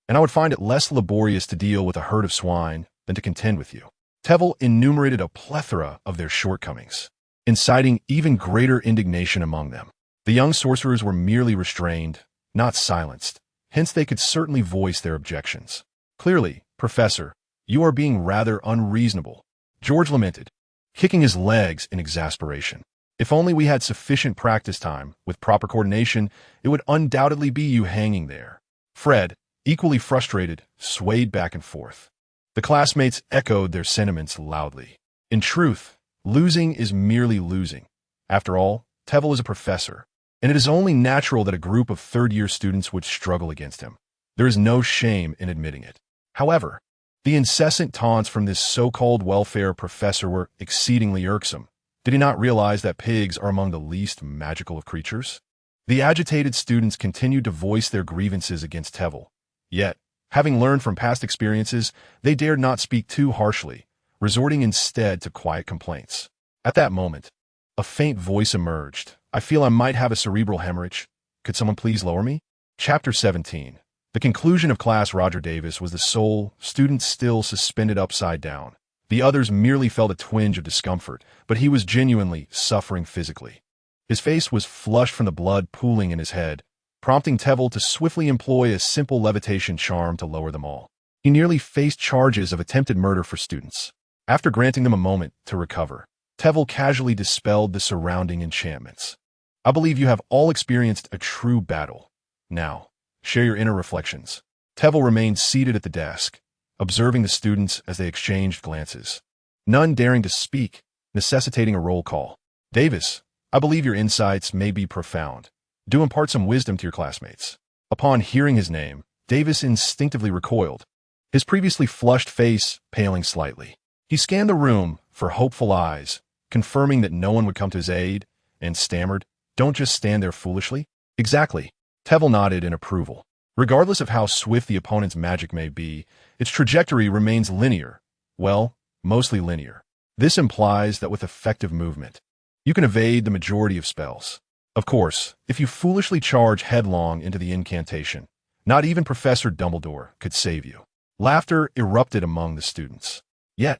[SPEAKER 1] and I would find it less laborious to deal with a herd of swine than to contend with you. Tevel enumerated a plethora of their shortcomings, inciting even greater indignation among them. The young sorcerers were merely restrained, not silenced, hence they could certainly voice their objections. "Clearly, Professor, you are being rather unreasonable," George lamented, kicking his legs in exasperation. "If only we had sufficient practice time, with proper coordination, it would undoubtedly be you hanging there." Fred, equally frustrated, swayed back and forth. The classmates echoed their sentiments loudly. In truth, losing is merely losing. After all, Tevel is a professor, and it is only natural that a group of third-year students would struggle against him. There is no shame in admitting it. However, the incessant taunts from this so-called welfare professor were exceedingly irksome. Did he not realize that pigs are among the least magical of creatures? The agitated students continued to voice their grievances against Tevel. Yet, having learned from past experiences, they dared not speak too harshly, resorting instead to quiet complaints. At that moment, a faint voice emerged. "I feel I might have a cerebral hemorrhage. Could someone please lower me?" Chapter 17. The conclusion of class. Roger Davis was the sole student still suspended upside down. The others merely felt a twinge of discomfort, but he was genuinely suffering physically. His face was flushed from the blood pooling in his head, prompting Tevel to swiftly employ a simple levitation charm to lower them all. He nearly faced charges of attempted murder for students. After granting them a moment to recover, Tevel casually dispelled the surrounding enchantments. "I believe you have all experienced a true battle. Now, share your inner reflections." Tevel remained seated at the desk, observing the students as they exchanged glances, none daring to speak, necessitating a roll call. "Davis, I believe your insights may be profound. Do impart some wisdom to your classmates." Upon hearing his name, Davis instinctively recoiled, his previously flushed face paling slightly. He scanned the room for hopeful eyes, confirming that no one would come to his aid, and stammered, "Don't just stand there foolishly." "Exactly." Tevel nodded in approval. "Regardless of how swift the opponent's magic may be, its trajectory remains linear. Well, mostly linear. This implies that with effective movement, you can evade the majority of spells. Of course, if you foolishly charge headlong into the incantation, not even Professor Dumbledore could save you." Laughter erupted among the students. Yet,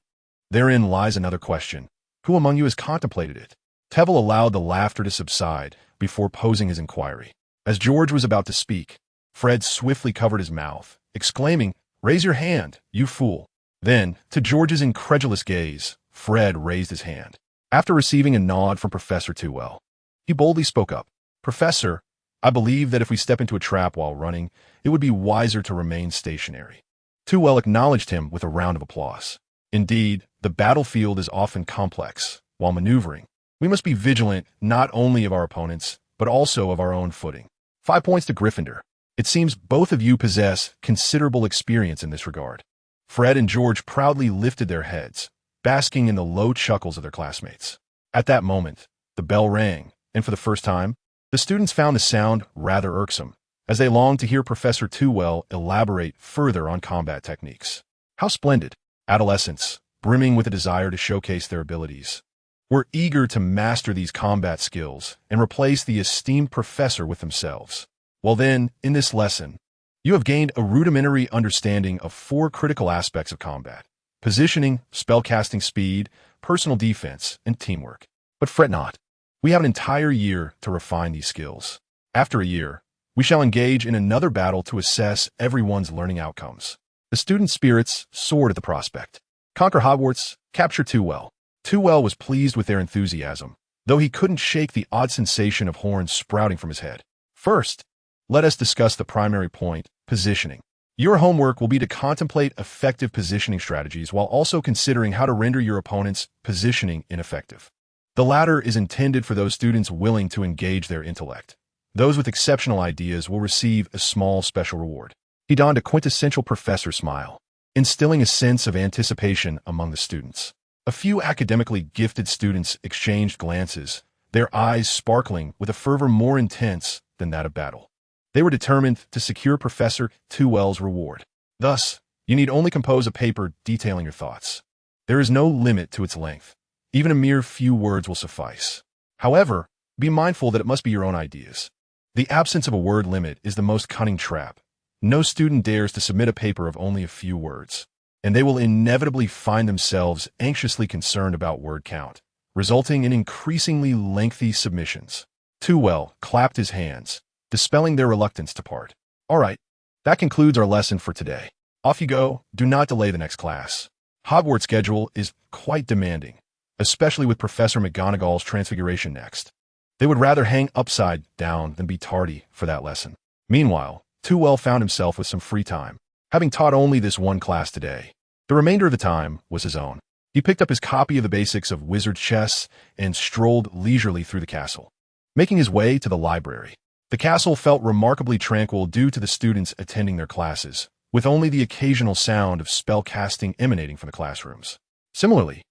[SPEAKER 1] therein lies another question. Who among you has contemplated it? Tevel allowed the laughter to subside before posing his inquiry. As George was about to speak, Fred swiftly covered his mouth, exclaiming, "Raise your hand, you fool." Then, to George's incredulous gaze, Fred raised his hand. After receiving a nod from Professor Tewell, he boldly spoke up. "Professor, I believe that if we step into a trap while running, it would be wiser to remain stationary." Tewell acknowledged him with a round of applause. "Indeed, the battlefield is often complex. While maneuvering, we must be vigilant not only of our opponents, but also of our own footing." 5 points to Gryffindor. It seems both of you possess considerable experience in this regard. Fred and George proudly lifted their heads, basking in the low chuckles of their classmates. At that moment, the bell rang, and for the first time, the students found the sound rather irksome, as they longed to hear Professor Tewell elaborate further on combat techniques. How splendid! Adolescents, brimming with a desire to showcase their abilities, were eager to master these combat skills and replace the esteemed professor with themselves. Well then, in this lesson, you have gained a rudimentary understanding of 4 critical aspects of combat: positioning, spellcasting speed, personal defense, and teamwork. But fret not. We have an entire year to refine these skills. After a year, we shall engage in another battle to assess everyone's learning outcomes. The students' spirits soared at the prospect. Conquer Hogwarts, capture Tewell. Tewell was pleased with their enthusiasm, though he couldn't shake the odd sensation of horns sprouting from his head. First, let us discuss the primary point, positioning. Your homework will be to contemplate effective positioning strategies while also considering how to render your opponent's positioning ineffective. The latter is intended for those students willing to engage their intellect. Those with exceptional ideas will receive a small special reward. He donned a quintessential professor smile, instilling a sense of anticipation among the students. A few academically gifted students exchanged glances, their eyes sparkling with a fervor more intense than that of battle. They were determined to secure Professor Tewell's reward. Thus, you need only compose a paper detailing your thoughts. There is no limit to its length. Even a mere few words will suffice. However, be mindful that it must be your own ideas. The absence of a word limit is the most cunning trap. No student dares to submit a paper of only a few words, and they will inevitably find themselves anxiously concerned about word count, resulting in increasingly lengthy submissions. Tewell clapped his hands, dispelling their reluctance to part. "All right, That concludes our lesson for today. Off you go. Do not delay the next class. Hogwarts' schedule is quite demanding, especially with Professor McGonagall's transfiguration next. They would rather hang upside down than be tardy for that lesson. Meanwhile, Too found himself with some free time, having taught only this one class today. The remainder of the time was his own. He picked up his copy of the basics of wizard chess and strolled leisurely through the castle, making his way to the library. The castle felt remarkably tranquil due to the students attending their classes, with only the occasional sound of spell casting emanating from the classrooms. Similarly,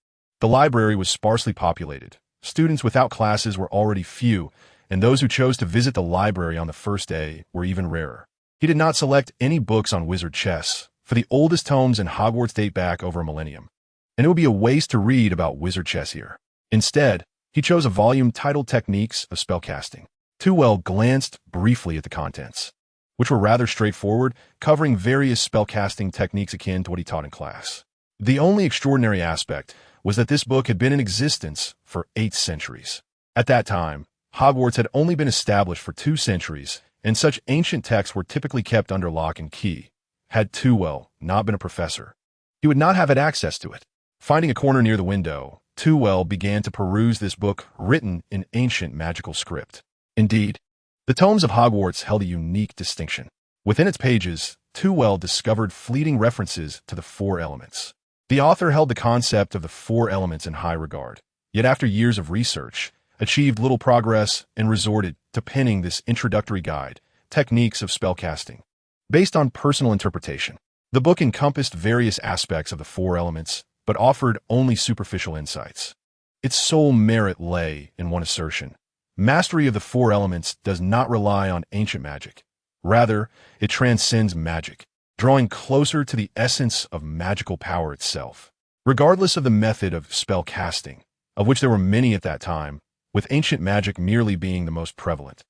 [SPEAKER 1] the library was sparsely populated. Students without classes were already few, and those who chose to visit the library on the first day were even rarer. He did not select any books on wizard chess, for the oldest tomes in Hogwarts date back over a millennium, and it would be a waste to read about wizard chess here. Instead, he chose a volume titled Techniques of Spellcasting. Too glanced briefly at the contents, which were rather straightforward, covering various spellcasting techniques akin to what he taught in class. The only extraordinary aspect was that this book had been in existence for 8 centuries. At that time, Hogwarts had only been established for 2 centuries, and such ancient texts were typically kept under lock and key. Had Too not been a professor, he would not have had access to it. Finding a corner near the window, Too began to peruse this book written in ancient magical script. Indeed, the tomes of Hogwarts held a unique distinction. Within its pages, Too discovered fleeting references to the 4 elements. The author held the concept of the 4 elements in high regard, yet after years of research, achieved little progress and resorted to penning this introductory guide, Techniques of Spellcasting. Based on personal interpretation, the book encompassed various aspects of the 4 elements, but offered only superficial insights. Its sole merit lay in one assertion. Mastery of the 4 elements does not rely on ancient magic. Rather, it transcends magic, drawing closer to the essence of magical power itself. Regardless of the method of spell casting, of which there were many at that time, with ancient magic merely being the most prevalent,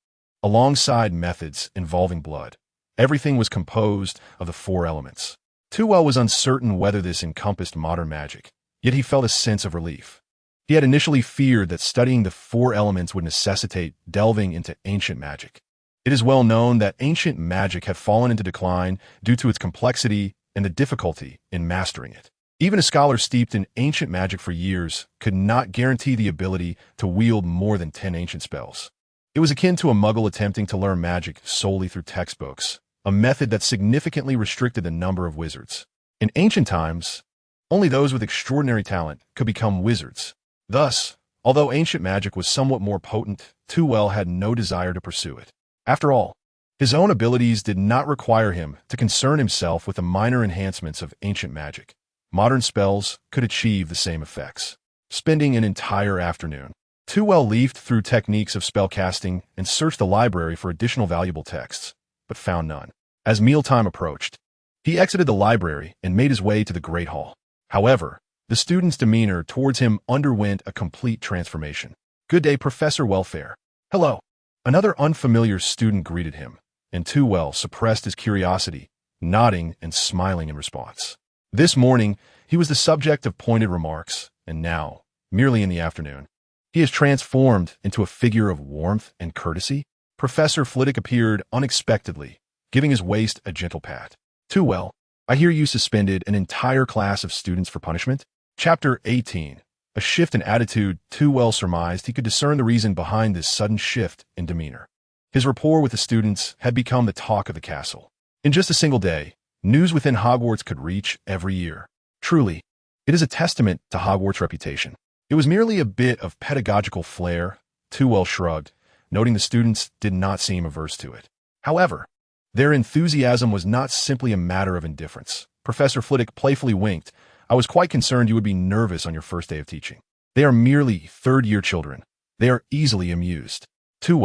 [SPEAKER 1] alongside methods involving blood, everything was composed of the 4 elements. Too was uncertain whether this encompassed modern magic, yet he felt a sense of relief. He had initially feared that studying the 4 elements would necessitate delving into ancient magic. It is well known that ancient magic had fallen into decline due to its complexity and the difficulty in mastering it. Even a scholar steeped in ancient magic for years could not guarantee the ability to wield more than 10 ancient spells. It was akin to a Muggle attempting to learn magic solely through textbooks, a method that significantly restricted the number of wizards. In ancient times, only those with extraordinary talent could become wizards. Thus, although ancient magic was somewhat more potent, Too had no desire to pursue it. After all, his own abilities did not require him to concern himself with the minor enhancements of ancient magic. Modern spells could achieve the same effects. Spending an entire afternoon, Too leafed through Techniques of Spellcasting and searched the library for additional valuable texts, but found none. As mealtime approached, he exited the library and made his way to the Great Hall. However, the student's demeanor towards him underwent a complete transformation. "Good day, Professor Welfare." "Hello." Another unfamiliar student greeted him, and Too suppressed his curiosity, nodding and smiling in response. This morning, he was the subject of pointed remarks, and now, merely in the afternoon, he is transformed into a figure of warmth and courtesy. Professor Flitwick appeared unexpectedly, giving his waist a gentle pat. "Too I hear you suspended an entire class of students for punishment?" Chapter 18. A shift in attitude. Too surmised he could discern the reason behind this sudden shift in demeanor. His rapport with the students had become the talk of the castle. In just a single day, news within Hogwarts could reach every ear. Truly, it is a testament to Hogwarts' reputation. It was merely a bit of pedagogical flair. Too shrugged, noting the students did not seem averse to it. However, their enthusiasm was not simply a matter of indifference. Professor Flitwick playfully winked. "I was quite concerned you would be nervous on your first day of teaching. They are merely third-year children. They are easily amused." Too,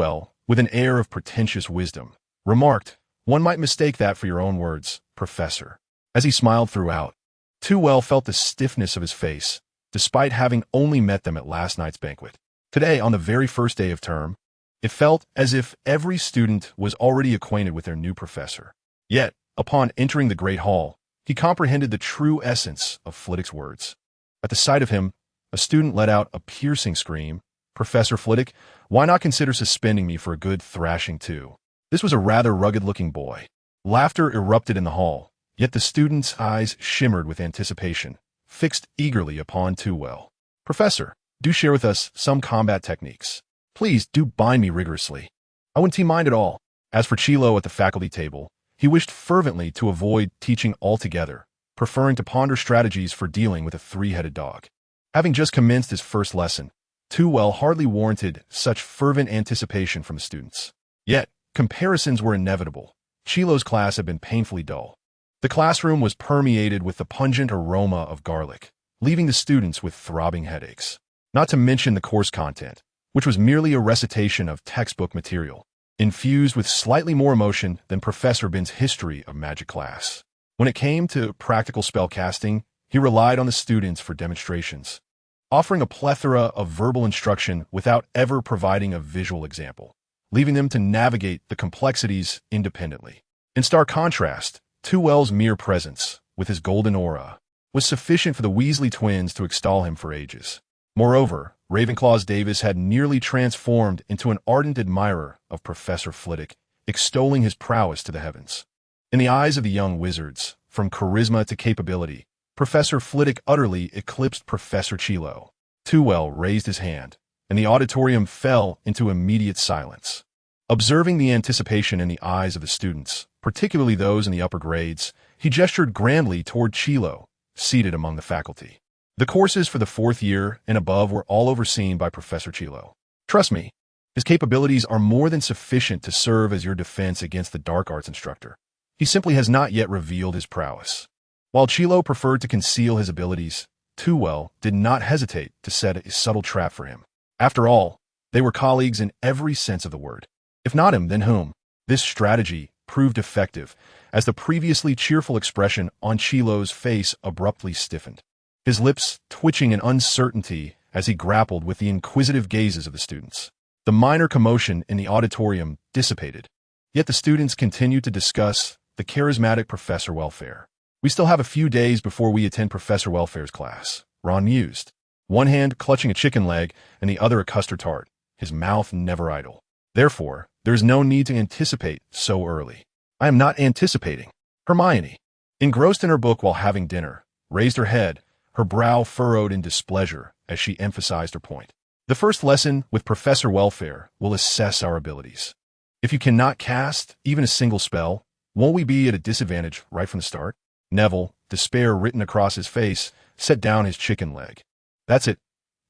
[SPEAKER 1] with an air of pretentious wisdom, remarked, "One might mistake that for your own words, Professor." As he smiled throughout, Too felt the stiffness of his face, despite having only met them at last night's banquet. Today, on the very first day of term, it felt as if every student was already acquainted with their new professor. Yet, upon entering the Great Hall, he comprehended the true essence of Flitwick's words. At the sight of him, a student let out a piercing scream. "Professor Flitwick, why not consider suspending me for a good thrashing too?" This was a rather rugged-looking boy, Laughter erupted in the hall, yet the students' eyes shimmered with anticipation, fixed eagerly upon Too-Well. Professor, do share with us some combat techniques. Please do bind me rigorously. I wouldn't mind at all. As for Chilo at the faculty table, he wished fervently to avoid teaching altogether, preferring to ponder strategies for dealing with a three-headed dog. Having just commenced his first lesson, Too-Well hardly warranted such fervent anticipation from the students. Yet, comparisons were inevitable. Chilo's class had been painfully dull. The classroom was permeated with the pungent aroma of garlic, leaving the students with throbbing headaches. Not to mention the course content, which was merely a recitation of textbook material, infused with slightly more emotion than Professor Bin's history of magic class. When it came to practical spellcasting, he relied on the students for demonstrations, offering a plethora of verbal instruction without ever providing a visual example, leaving them to navigate the complexities independently. In stark contrast, Too-Well's mere presence, with his golden aura, was sufficient for the Weasley twins to extol him for ages. Moreover, Ravenclaw's Davis had nearly transformed into an ardent admirer of Professor Flitwick, extolling his prowess to the heavens. In the eyes of the young wizards, from charisma to capability, Professor Flitwick utterly eclipsed Professor Chilo. Too-Well raised his hand, and the auditorium fell into immediate silence. Observing the anticipation in the eyes of the students, particularly those in the upper grades, he gestured grandly toward Chilo, seated among the faculty. The courses for the fourth year and above were all overseen by Professor Chilo. Trust me, his capabilities are more than sufficient to serve as your defense against the dark arts instructor. He simply has not yet revealed his prowess. While Chilo preferred to conceal his abilities, Too-Well did not hesitate to set a subtle trap for him. After all, they were colleagues in every sense of the word. If not him, then whom? This strategy proved effective, as the previously cheerful expression on Chilo's face abruptly stiffened, his lips twitching in uncertainty as he grappled with the inquisitive gazes of the students. The minor commotion in the auditorium dissipated, yet the students continued to discuss the charismatic Professor Welfare. We still have a few days before we attend Professor Welfare's class, Ron mused, one hand clutching a chicken leg and the other a custard tart, his mouth never idle. Therefore, there is no need to anticipate so early. I am not anticipating. Hermione, engrossed in her book while having dinner, raised her head, her brow furrowed in displeasure as she emphasized her point. The first lesson with Professor Welfare will assess our abilities. If you cannot cast even a single spell, won't we be at a disadvantage right from the start? Neville, despair written across his face, set down his chicken leg. That's it.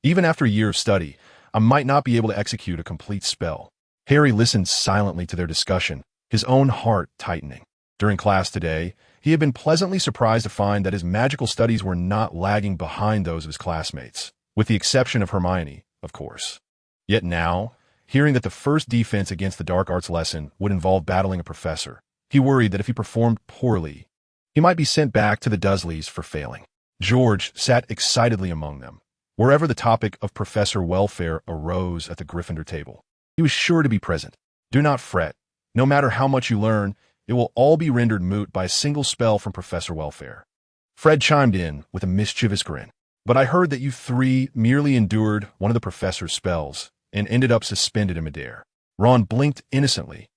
[SPEAKER 1] Even after a year of study, I might not be able to execute a complete spell. Harry listened silently to their discussion, his own heart tightening. During class today, he had been pleasantly surprised to find that his magical studies were not lagging behind those of his classmates, with the exception of Hermione, of course. Yet now, hearing that the first defense against the dark arts lesson would involve battling a professor, he worried that if he performed poorly, he might be sent back to the Dursleys for failing. George sat excitedly among them, wherever the topic of Professor Welfare arose at the Gryffindor table. He was sure to be present. Do not fret. No matter how much you learn, it will all be rendered moot by a single spell from Professor Welfare. Fred chimed in with a mischievous grin. But I heard that you three merely endured one of the professor's spells and ended up suspended in midair. Ron blinked innocently,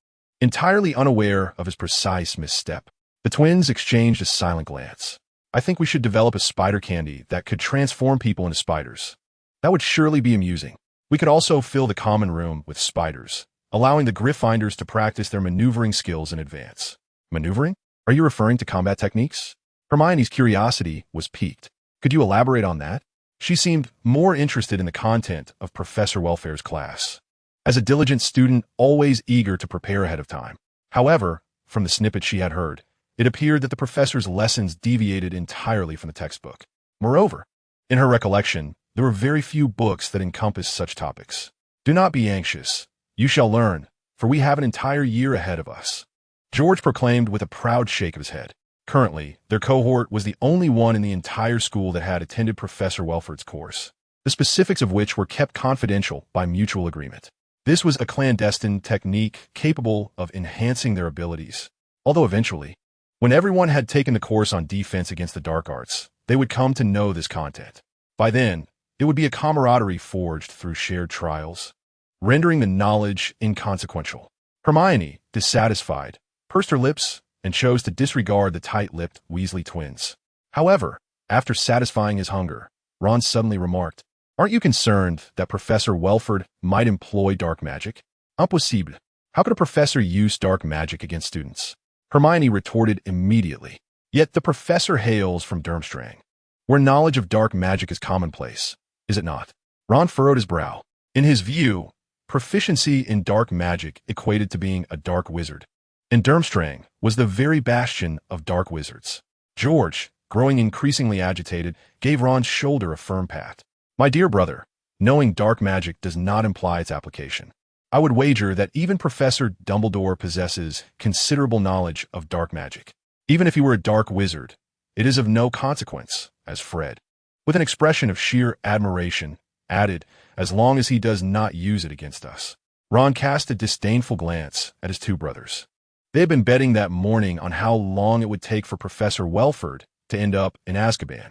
[SPEAKER 1] entirely unaware of his precise misstep. The twins exchanged a silent glance. I think we should develop a spider candy that could transform people into spiders. That would surely be amusing. We could also fill the common room with spiders, allowing the Gryffindors to practice their maneuvering skills in advance. Maneuvering? Are you referring to combat techniques? Hermione's curiosity was piqued. Could you elaborate on that? She seemed more interested in the content of Professor Welfare's class, as a diligent student always eager to prepare ahead of time. However, from the snippet she had heard, it appeared that the professor's lessons deviated entirely from the textbook. Moreover, in her recollection, there were very few books that encompassed such topics. Do not be anxious. You shall learn, for we have an entire year ahead of us. George proclaimed with a proud shake of his head. Currently, their cohort was the only one in the entire school that had attended Professor Welford's course, the specifics of which were kept confidential by mutual agreement. This was a clandestine technique capable of enhancing their abilities, although eventually, when everyone had taken the course on defense against the dark arts, they would come to know this content. By then, it would be a camaraderie forged through shared trials, rendering the knowledge inconsequential. Hermione, dissatisfied, pursed her lips and chose to disregard the tight-lipped Weasley twins. However, after satisfying his hunger, Ron suddenly remarked, "Aren't you concerned that Professor Welford might employ dark magic? Impossible. How could a professor use dark magic against students?" Hermione retorted immediately. Yet the professor hails from Durmstrang, where knowledge of dark magic is commonplace, is it not? Ron furrowed his brow. In his view, proficiency in dark magic equated to being a dark wizard, and Durmstrang was the very bastion of dark wizards. George, growing increasingly agitated, gave Ron's shoulder a firm pat. "My dear brother, knowing dark magic does not imply its application. I would wager that even Professor Dumbledore possesses considerable knowledge of dark magic. Even if he were a dark wizard, it is of no consequence," as Fred, with an expression of sheer admiration, added, "as long as he does not use it against us." Ron cast a disdainful glance at his two brothers. They had been betting that morning on how long it would take for Professor Welford to end up in Azkaban.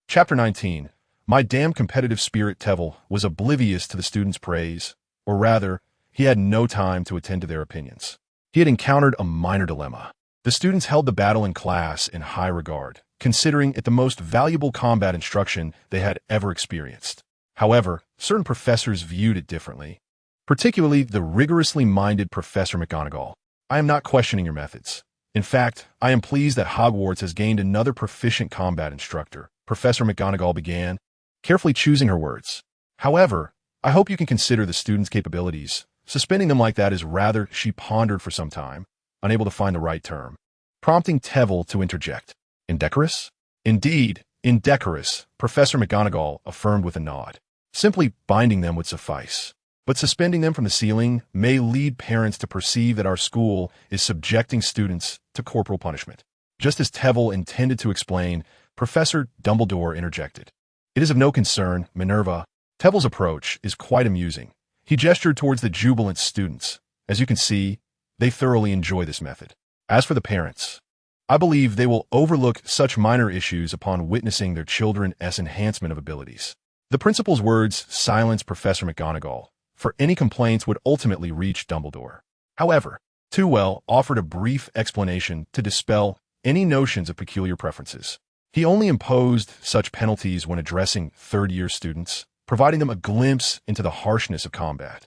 [SPEAKER 1] Chapter 19. My damn competitive spirit Tevel was oblivious to the students' praise, or rather, he had no time to attend to their opinions. He had encountered a minor dilemma. The students held the battle in class in high regard, considering it the most valuable combat instruction they had ever experienced. However, certain professors viewed it differently, particularly the rigorously minded Professor McGonagall. "I am not questioning your methods. In fact, I am pleased that Hogwarts has gained another proficient combat instructor," Professor McGonagall began, carefully choosing her words. "However, I hope you can consider the students' capabilities. Suspending them like that is rather," she pondered for some time, unable to find the right term, prompting Tevel to interject. "Indecorous?" "Indeed, indecorous," Professor McGonagall affirmed with a nod. "Simply binding them would suffice. But suspending them from the ceiling may lead parents to perceive that our school is subjecting students to corporal punishment." Just as Tevel intended to explain, Professor Dumbledore interjected. "It is of no concern, Minerva. Tevel's approach is quite amusing." He gestured towards the jubilant students. "As you can see, they thoroughly enjoy this method. As for the parents, I believe they will overlook such minor issues upon witnessing their children's enhancement of abilities." The principal's words silenced Professor McGonagall, for any complaints would ultimately reach Dumbledore. However, Tewell offered a brief explanation to dispel any notions of peculiar preferences. He only imposed such penalties when addressing third-year students, providing them a glimpse into the harshness of combat.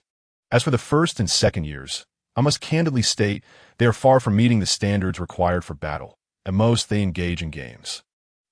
[SPEAKER 1] As for the first and second years, I must candidly state they are far from meeting the standards required for battle. At most, they engage in games.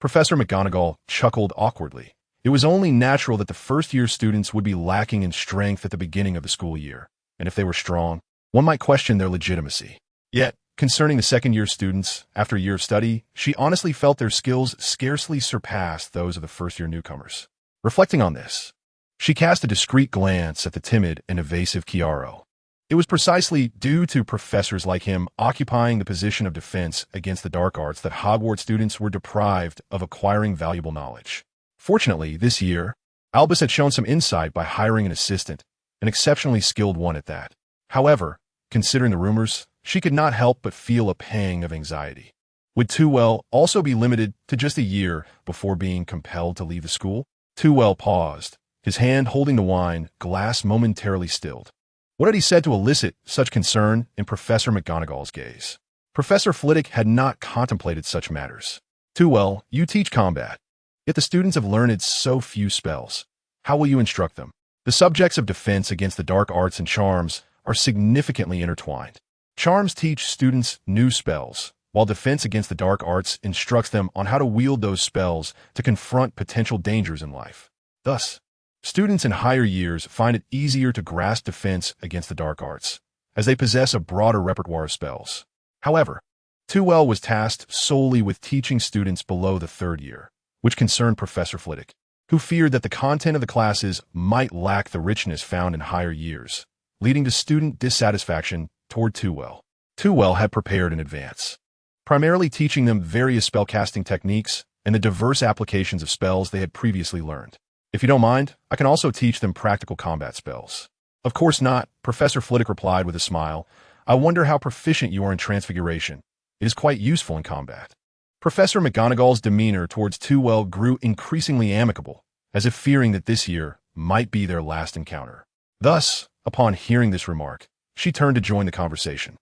[SPEAKER 1] Professor McGonagall chuckled awkwardly. It was only natural that the first-year students would be lacking in strength at the beginning of the school year, and if they were strong, one might question their legitimacy. Yet, concerning the second-year students, after a year of study, she honestly felt their skills scarcely surpassed those of the first-year newcomers. Reflecting on this, she cast a discreet glance at the timid and evasive Chiaro. It was precisely due to professors like him occupying the position of defense against the dark arts that Hogwarts students were deprived of acquiring valuable knowledge. Fortunately, this year, Albus had shown some insight by hiring an assistant, an exceptionally skilled one at that. However, considering the rumors, she could not help but feel a pang of anxiety. Would Tewell also be limited to just a year before being compelled to leave the school? Tewell paused, his hand holding the wine glass momentarily stilled. What had he said to elicit such concern in Professor McGonagall's gaze? Professor Flitwick had not contemplated such matters. "Tewell, you teach combat. Yet the students have learned so few spells. How will you instruct them? The subjects of defense against the dark arts and charms are significantly intertwined. Charms teach students new spells, while defense against the dark arts instructs them on how to wield those spells to confront potential dangers in life. Thus, students in higher years find it easier to grasp defense against the dark arts, as they possess a broader repertoire of spells. However, Tewell was tasked solely with teaching students below the third year, which concerned Professor Flitwick, who feared that the content of the classes might lack the richness found in higher years, leading to student dissatisfaction toward Tewell. Tewell had prepared in advance, primarily teaching them various spellcasting techniques and the diverse applications of spells they had previously learned. "If you don't mind, I can also teach them practical combat spells." "Of course not," Professor Flitwick replied with a smile. "I wonder how proficient you are in transfiguration. It is quite useful in combat." Professor McGonagall's demeanor towards Tewell grew increasingly amicable, as if fearing that this year might be their last encounter. Thus, upon hearing this remark, she turned to join the conversation.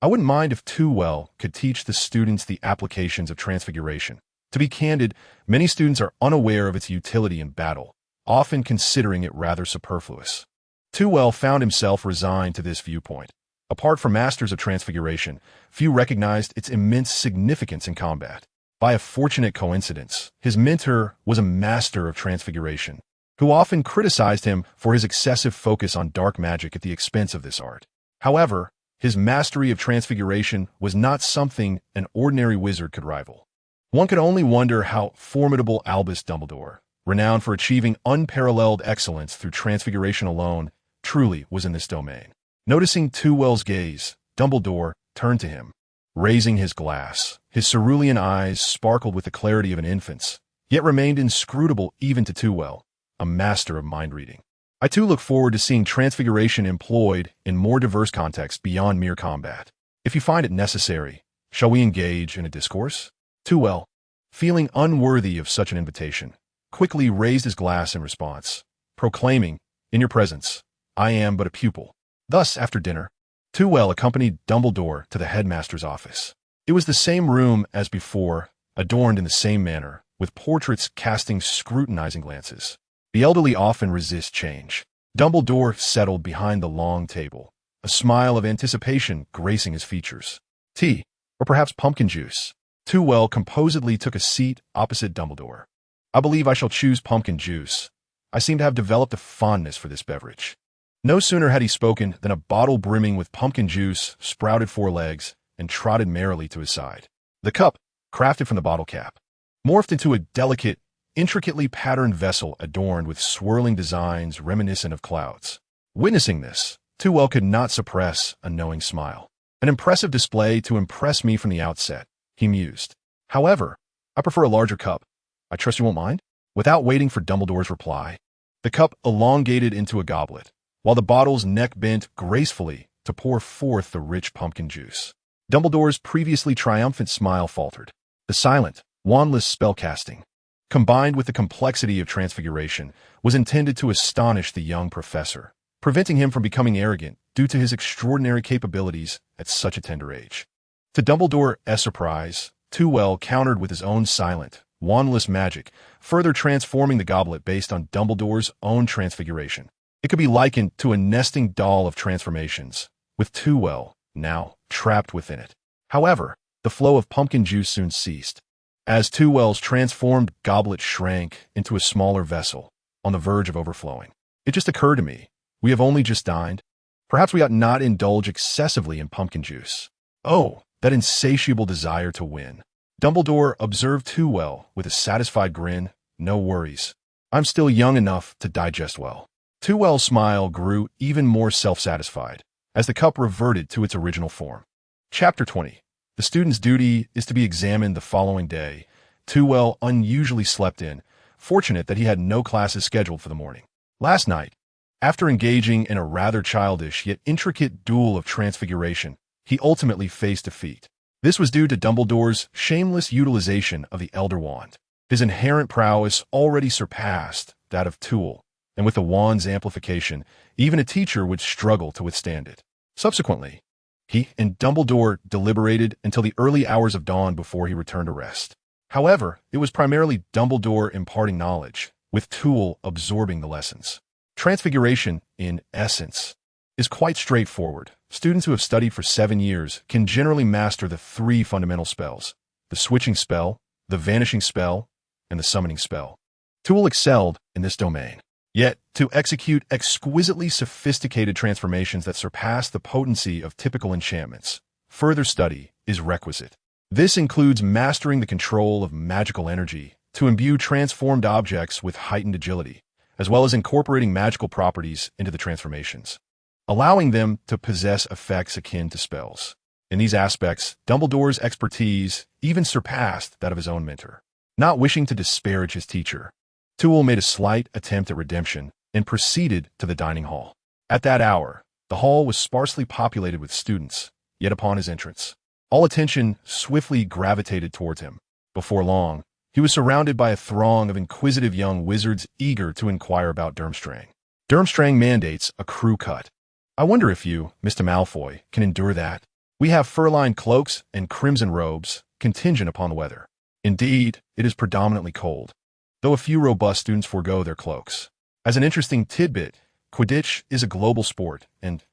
[SPEAKER 1] I wouldn't mind if Too could teach the students the applications of transfiguration. To be candid, many students are unaware of its utility in battle, often considering it rather superfluous. Too found himself resigned to this viewpoint. Apart from masters of transfiguration, few recognized its immense significance in combat. By a fortunate coincidence, his mentor was a master of transfiguration, who often criticized him for his excessive focus on dark magic at the expense of this art. However, his mastery of transfiguration was not something an ordinary wizard could rival. One could only wonder how formidable Albus Dumbledore, renowned for achieving unparalleled excellence through transfiguration alone, truly was in this domain. Noticing Too gaze, Dumbledore turned to him. Raising his glass, his cerulean eyes sparkled with the clarity of an infant's, yet remained inscrutable even to Too, a master of mind-reading. I too look forward to seeing transfiguration employed in more diverse contexts beyond mere combat. If you find it necessary, shall we engage in a discourse? Too, feeling unworthy of such an invitation, quickly raised his glass in response, proclaiming, "In your presence, I am but a pupil." Thus, after dinner, Too accompanied Dumbledore to the headmaster's office. It was the same room as before, adorned in the same manner, with portraits casting scrutinizing glances. The elderly often resist change. Dumbledore settled behind the long table, a smile of anticipation gracing his features. Tea, or perhaps pumpkin juice. Too composedly took a seat opposite Dumbledore. I believe I shall choose pumpkin juice. I seem to have developed a fondness for this beverage. No sooner had he spoken than a bottle brimming with pumpkin juice sprouted 4 legs and trotted merrily to his side. The cup, crafted from the bottle cap, morphed into a delicate, intricately patterned vessel adorned with swirling designs reminiscent of clouds. Witnessing this, Too could not suppress a knowing smile. An impressive display to impress me from the outset, he mused. However, I prefer a larger cup. I trust you won't mind? Without waiting for Dumbledore's reply, the cup elongated into a goblet, while the bottle's neck bent gracefully to pour forth the rich pumpkin juice. Dumbledore's previously triumphant smile faltered. The silent, wandless spellcasting, combined with the complexity of transfiguration, was intended to astonish the young professor, preventing him from becoming arrogant due to his extraordinary capabilities at such a tender age. To Dumbledore's surprise, Too countered with his own silent, wandless magic, further transforming the goblet based on Dumbledore's own transfiguration. It could be likened to a nesting doll of transformations, with Too now trapped within it. However, the flow of pumpkin juice soon ceased, as Too's transformed goblet shrank into a smaller vessel, on the verge of overflowing. It just occurred to me, we have only just dined. Perhaps we ought not indulge excessively in pumpkin juice. Oh, that insatiable desire to win. Dumbledore observed Too with a satisfied grin. No worries. I'm still young enough to digest well. Too's smile grew even more self-satisfied as the cup reverted to its original form. Chapter 20. The student's duty is to be examined the following day. Too unusually slept in, fortunate that he had no classes scheduled for the morning. Last night, after engaging in a rather childish yet intricate duel of transfiguration, he ultimately faced defeat. This was due to Dumbledore's shameless utilization of the Elder Wand. His inherent prowess already surpassed that of Too, and with the wand's amplification, even a teacher would struggle to withstand it. Subsequently, he and Dumbledore deliberated until the early hours of dawn before he returned to rest. However, it was primarily Dumbledore imparting knowledge, with Too absorbing the lessons. Transfiguration, in essence, is quite straightforward. Students who have studied for 7 years can generally master the 3 fundamental spells: the switching spell, the vanishing spell, and the summoning spell. Too excelled in this domain. Yet, to execute exquisitely sophisticated transformations that surpass the potency of typical enchantments, further study is requisite. This includes mastering the control of magical energy to imbue transformed objects with heightened agility, as well as incorporating magical properties into the transformations, allowing them to possess effects akin to spells. In these aspects, Dumbledore's expertise even surpassed that of his own mentor. Not wishing to disparage his teacher, Too made a slight attempt at redemption and proceeded to the dining hall. At that hour, the hall was sparsely populated with students, yet upon his entrance, all attention swiftly gravitated towards him. Before long, he was surrounded by a throng of inquisitive young wizards eager to inquire about Durmstrang. Durmstrang mandates a crew cut. I wonder if you, Mr. Malfoy, can endure that. We have fur-lined cloaks and crimson robes, contingent upon the weather. Indeed, it is predominantly cold, though a few robust students forego their cloaks. As an interesting tidbit, Quidditch is a global sport, and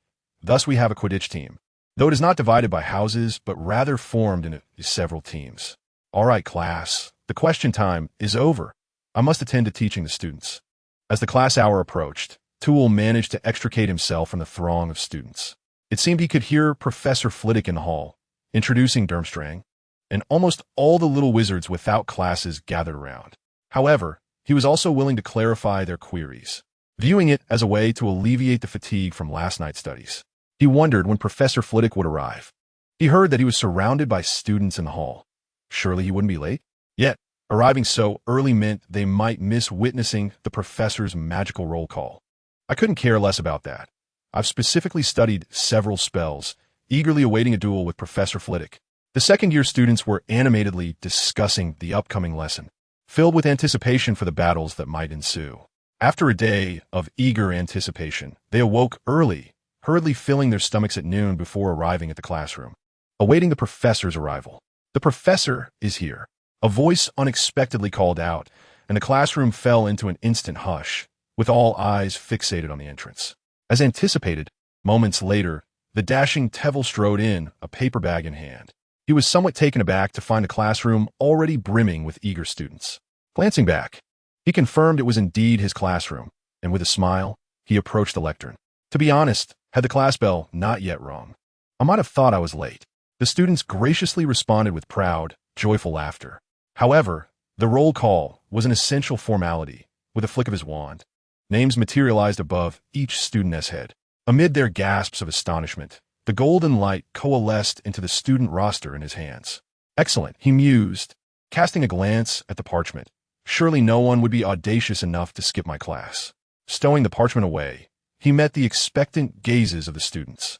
[SPEAKER 1] thus we have a Quidditch team, though it is not divided by houses, but rather formed into several teams. All right, class, the question time is over. I must attend to teaching the students. As the class hour approached, Toole managed to extricate himself from the throng of students. It seemed he could hear Professor Flitwick in the hall, introducing Durmstrang, and almost all the little wizards without classes gathered around. However, he was also willing to clarify their queries, viewing it as a way to alleviate the fatigue from last night's studies. He wondered when Professor Flitwick would arrive. He heard that he was surrounded by students in the hall. Surely he wouldn't be late? Yet, arriving so early meant they might miss witnessing the professor's magical roll call. I couldn't care less about that. I've specifically studied several spells, eagerly awaiting a duel with Professor Flitwick. The second-year students were animatedly discussing the upcoming lesson, filled with anticipation for the battles that might ensue. After a day of eager anticipation, they awoke early, hurriedly filling their stomachs at noon before arriving at the classroom, awaiting the professor's arrival. "The professor is here," a voice unexpectedly called out, and the classroom fell into an instant hush, with all eyes fixated on the entrance. As anticipated, moments later, the dashing Tevel strode in, a paper bag in hand. He was somewhat taken aback to find the classroom already brimming with eager students. Glancing back, he confirmed it was indeed his classroom, and with a smile, he approached the lectern. To be honest, had the class bell not yet rung, I might have thought I was late. The students graciously responded with proud, joyful laughter. However, the roll call was an essential formality. With a flick of his wand, names materialized above each student's head. Amid their gasps of astonishment, the golden light coalesced into the student roster in his hands. Excellent, he mused, casting a glance at the parchment. Surely no one would be audacious enough to skip my class. Stowing the parchment away, he met the expectant gazes of the students.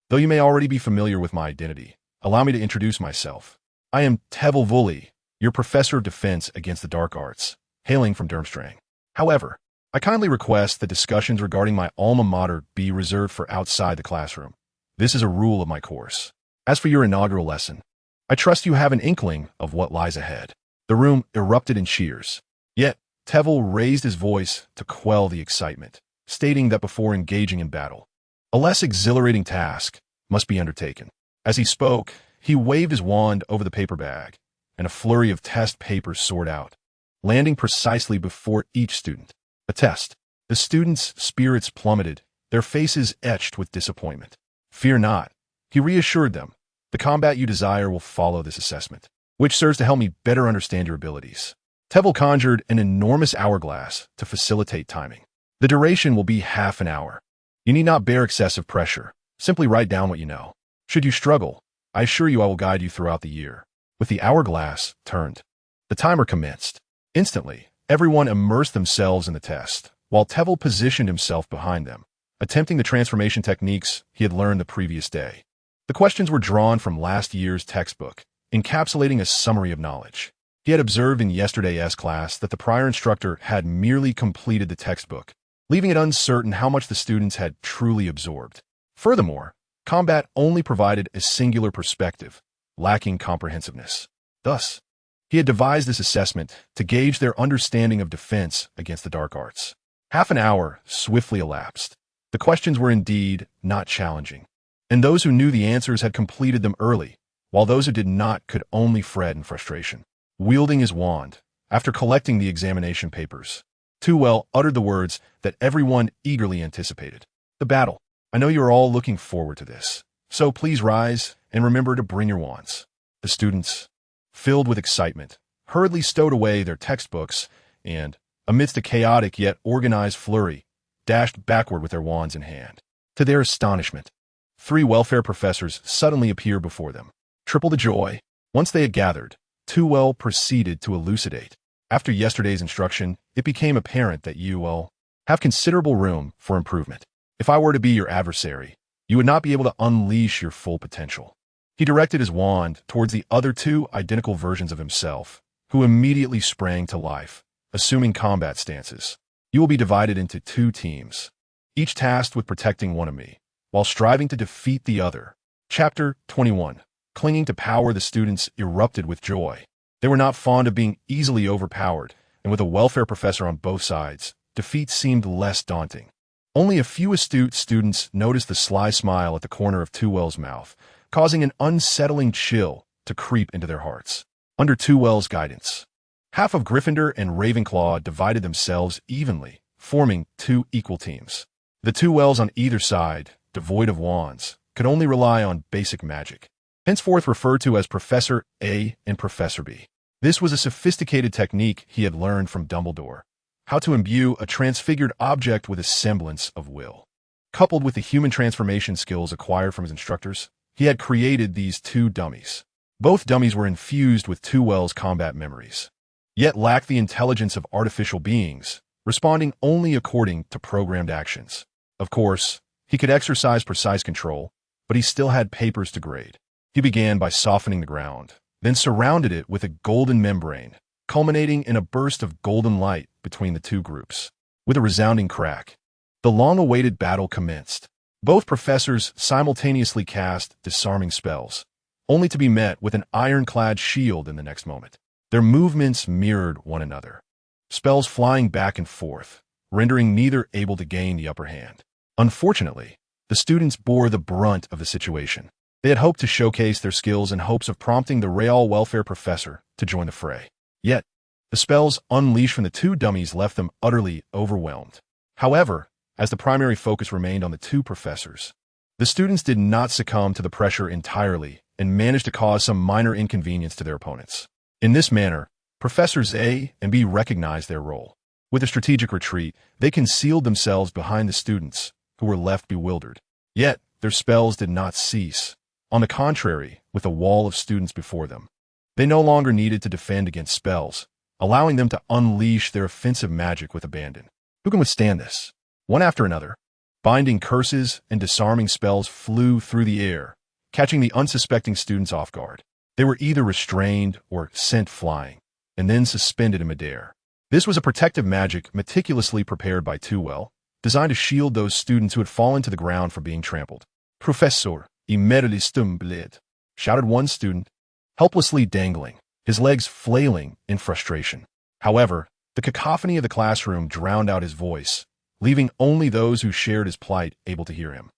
[SPEAKER 1] Though you may already be familiar with my identity, allow me to introduce myself. I am Tevel Vully, your professor of defense against the dark arts, hailing from Durmstrang. However, I kindly request that discussions regarding my alma mater be reserved for outside the classroom. This is a rule of my course. As for your inaugural lesson, I trust you have an inkling of what lies ahead. The room erupted in cheers. Yet, Tevel raised his voice to quell the excitement, stating that before engaging in battle, a less exhilarating task must be undertaken. As he spoke, he waved his wand over the paper bag, and a flurry of test papers soared out, landing precisely before each student. A test. The students' spirits plummeted, their faces etched with disappointment. "Fear not," he reassured them. "The combat you desire will follow this assessment, which serves to help me better understand your abilities." Tevel conjured an enormous hourglass to facilitate timing. "The duration will be half an hour. You need not bear excessive pressure. Simply write down what you know. Should you struggle, I assure you I will guide you throughout the year." With the hourglass turned, the timer commenced. Instantly, everyone immersed themselves in the test, while Tevel positioned himself behind them, attempting the transformation techniques he had learned the previous day. The questions were drawn from last year's textbook, encapsulating a summary of knowledge. He had observed in yesterday's class that the prior instructor had merely completed the textbook, leaving it uncertain how much the students had truly absorbed. Furthermore, combat only provided a singular perspective, lacking comprehensiveness. Thus, he had devised this assessment to gauge their understanding of defense against the dark arts. Half an hour swiftly elapsed. The questions were indeed not challenging, and those who knew the answers had completed them early, while those who did not could only fret in frustration. Wielding his wand, after collecting the examination papers, Tewell uttered the words that everyone eagerly anticipated. "The battle. I know you are all looking forward to this, so please rise and remember to bring your wands." The students, filled with excitement, hurriedly stowed away their textbooks and, amidst a chaotic yet organized flurry, dashed backward with their wands in hand. To their astonishment, 3 welfare professors suddenly appeared before them. Triple the joy. Once they had gathered, Tewell proceeded to elucidate. "After yesterday's instruction, it became apparent that you, have considerable room for improvement. If I were to be your adversary, you would not be able to unleash your full potential." He directed his wand towards the other 2 identical versions of himself, who immediately sprang to life, assuming combat stances. "You will be divided into 2 teams, each tasked with protecting one of me, while striving to defeat the other. Chapter 21. Clinging to power, the students erupted with joy. They were not fond of being easily overpowered, and with a welfare professor on both sides, defeat seemed less daunting. Only a few astute students noticed the sly smile at the corner of Tewell's mouth, causing an unsettling chill to creep into their hearts. Under Tewell's guidance, half of Gryffindor and Ravenclaw divided themselves evenly, forming two equal teams. The Tewells on either side, devoid of wands, could only rely on basic magic, henceforth referred to as Professor A and Professor B. This was a sophisticated technique he had learned from Dumbledore, how to imbue a transfigured object with a semblance of will. Coupled with the human transformation skills acquired from his instructors, he had created these two dummies. Both dummies were infused with Tewell's combat memories, yet lacked the intelligence of artificial beings, responding only according to programmed actions. Of course, he could exercise precise control, but he still had papers to grade. He began by softening the ground, then surrounded it with a golden membrane, culminating in a burst of golden light between the two groups. With a resounding crack, the long-awaited battle commenced. Both professors simultaneously cast disarming spells, only to be met with an ironclad shield in the next moment. Their movements mirrored one another, spells flying back and forth, rendering neither able to gain the upper hand. Unfortunately, the students bore the brunt of the situation. They had hoped to showcase their skills in hopes of prompting the Real Welfare Professor to join the fray. Yet, the spells unleashed from the two dummies left them utterly overwhelmed. However, as the primary focus remained on the two professors, the students did not succumb to the pressure entirely and managed to cause some minor inconvenience to their opponents. In this manner, Professors A and B recognized their role. With a strategic retreat, they concealed themselves behind the students, who were left bewildered. Yet, their spells did not cease. On the contrary, with a wall of students before them, they no longer needed to defend against spells, allowing them to unleash their offensive magic with abandon. Who can withstand this? One after another, binding curses and disarming spells flew through the air, catching the unsuspecting students off guard. They were either restrained or sent flying, and then suspended in midair. This was a protective magic meticulously prepared by Tewell, designed to shield those students who had fallen to the ground from being trampled. "Professor, immerlistum bled," shouted one student, helplessly dangling, his legs flailing in frustration. However, the cacophony of the classroom drowned out his voice, leaving only those who shared his plight able to hear him.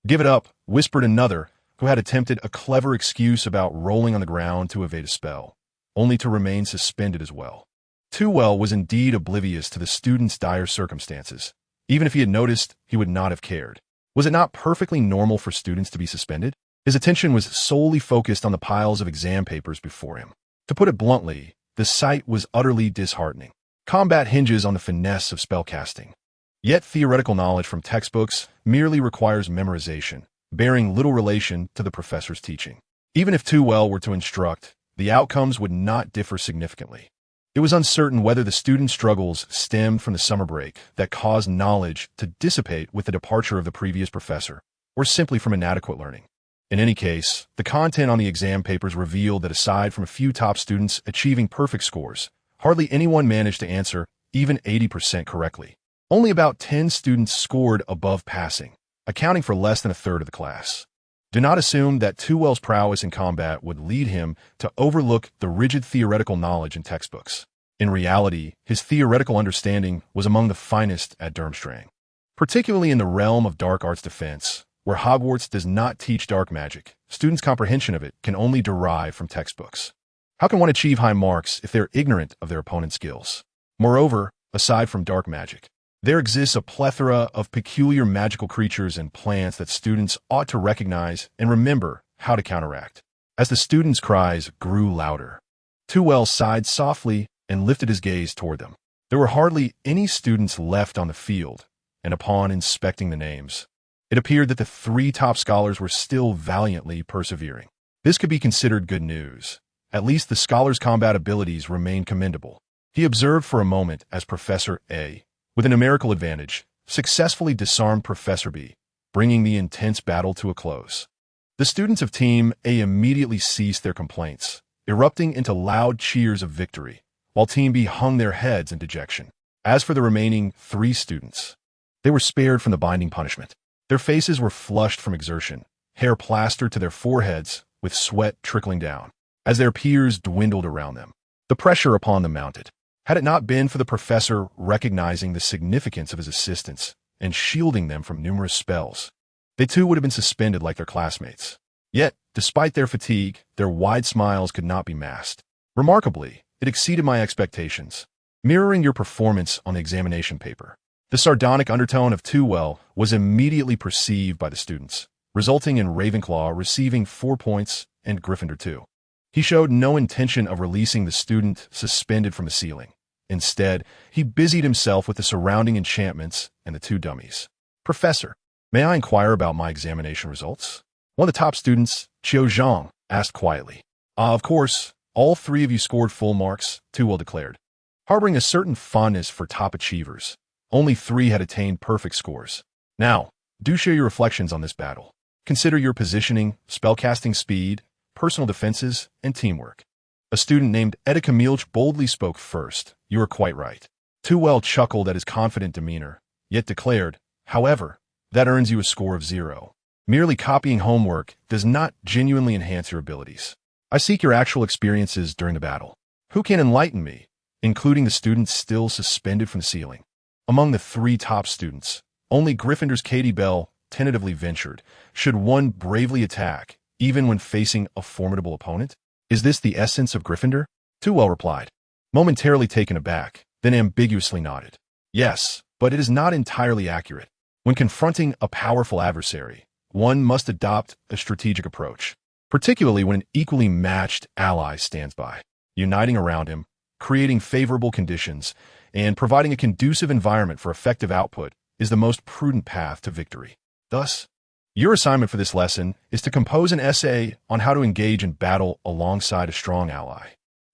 [SPEAKER 1] "Give it up," whispered another, who had attempted a clever excuse about rolling on the ground to evade a spell, only to remain suspended as well. Tewell was indeed oblivious to the student's dire circumstances. Even if he had noticed, he would not have cared. Was it not perfectly normal for students to be suspended? His attention was solely focused on the piles of exam papers before him. To put it bluntly, the sight was utterly disheartening. Combat hinges on the finesse of spellcasting. Yet theoretical knowledge from textbooks merely requires memorization, bearing little relation to the professor's teaching. Even if Tewell were to instruct, the outcomes would not differ significantly. It was uncertain whether the students' struggles stemmed from the summer break that caused knowledge to dissipate with the departure of the previous professor, or simply from inadequate learning. In any case, the content on the exam papers revealed that aside from a few top students achieving perfect scores, hardly anyone managed to answer even 80% correctly. Only about 10 students scored above passing, accounting for less than a third of the class. Do not assume that Tewell's prowess in combat would lead him to overlook the rigid theoretical knowledge in textbooks. In reality, his theoretical understanding was among the finest at Durmstrang, particularly in the realm of dark arts defense, where Hogwarts does not teach dark magic. Students' comprehension of it can only derive from textbooks. How can one achieve high marks if they're ignorant of their opponent's skills? Moreover, aside from dark magic, there exists a plethora of peculiar magical creatures and plants that students ought to recognize and remember how to counteract. As the students' cries grew louder, Tewell sighed softly and lifted his gaze toward them. There were hardly any students left on the field, and upon inspecting the names, it appeared that the 3 top scholars were still valiantly persevering. This could be considered good news. At least the scholar's combat abilities remained commendable. He observed for a moment as Professor A, with a numerical advantage, successfully disarmed Professor B, bringing the intense battle to a close. The students of Team A immediately ceased their complaints, erupting into loud cheers of victory, while Team B hung their heads in dejection. As for the remaining 3 students, they were spared from the binding punishment. Their faces were flushed from exertion, hair plastered to their foreheads, with sweat trickling down, as their peers dwindled around them. The pressure upon them mounted. Had it not been for the professor recognizing the significance of his assistants and shielding them from numerous spells, they too would have been suspended like their classmates. Yet, despite their fatigue, their wide smiles could not be masked. Remarkably, it exceeded my expectations, mirroring your performance on the examination paper. The sardonic undertone of "too well" was immediately perceived by the students, resulting in Ravenclaw receiving 4 points and Gryffindor 2. He showed no intention of releasing the student suspended from the ceiling. Instead, he busied himself with the surrounding enchantments and the 2 dummies. "Professor, may I inquire about my examination results?" One of the top students, Qiu Zhang, asked quietly. Of course, all 3 of you scored full marks," Too Well declared. Harboring a certain fondness for top achievers, only 3 had attained perfect scores. "Now, do share your reflections on this battle. Consider your positioning, spellcasting speed, personal defenses, and teamwork." A student named Etika Milch boldly spoke first. "You are quite right." Too Well chuckled at his confident demeanor, yet declared, "However, that earns you a score of 0. Merely copying homework does not genuinely enhance your abilities. I seek your actual experiences during the battle. Who can enlighten me?" Including the students still suspended from the ceiling. Among the 3 top students, only Gryffindor's Katie Bell tentatively ventured, "Should one bravely attack, even when facing a formidable opponent? Is this the essence of Gryffindor?" Too Well replied, momentarily taken aback, then ambiguously nodded. "Yes, but it is not entirely accurate. When confronting a powerful adversary, one must adopt a strategic approach, particularly when an equally matched ally stands by. Uniting around him, creating favorable conditions, and providing a conducive environment for effective output is the most prudent path to victory. Thus, your assignment for this lesson is to compose an essay on how to engage in battle alongside a strong ally,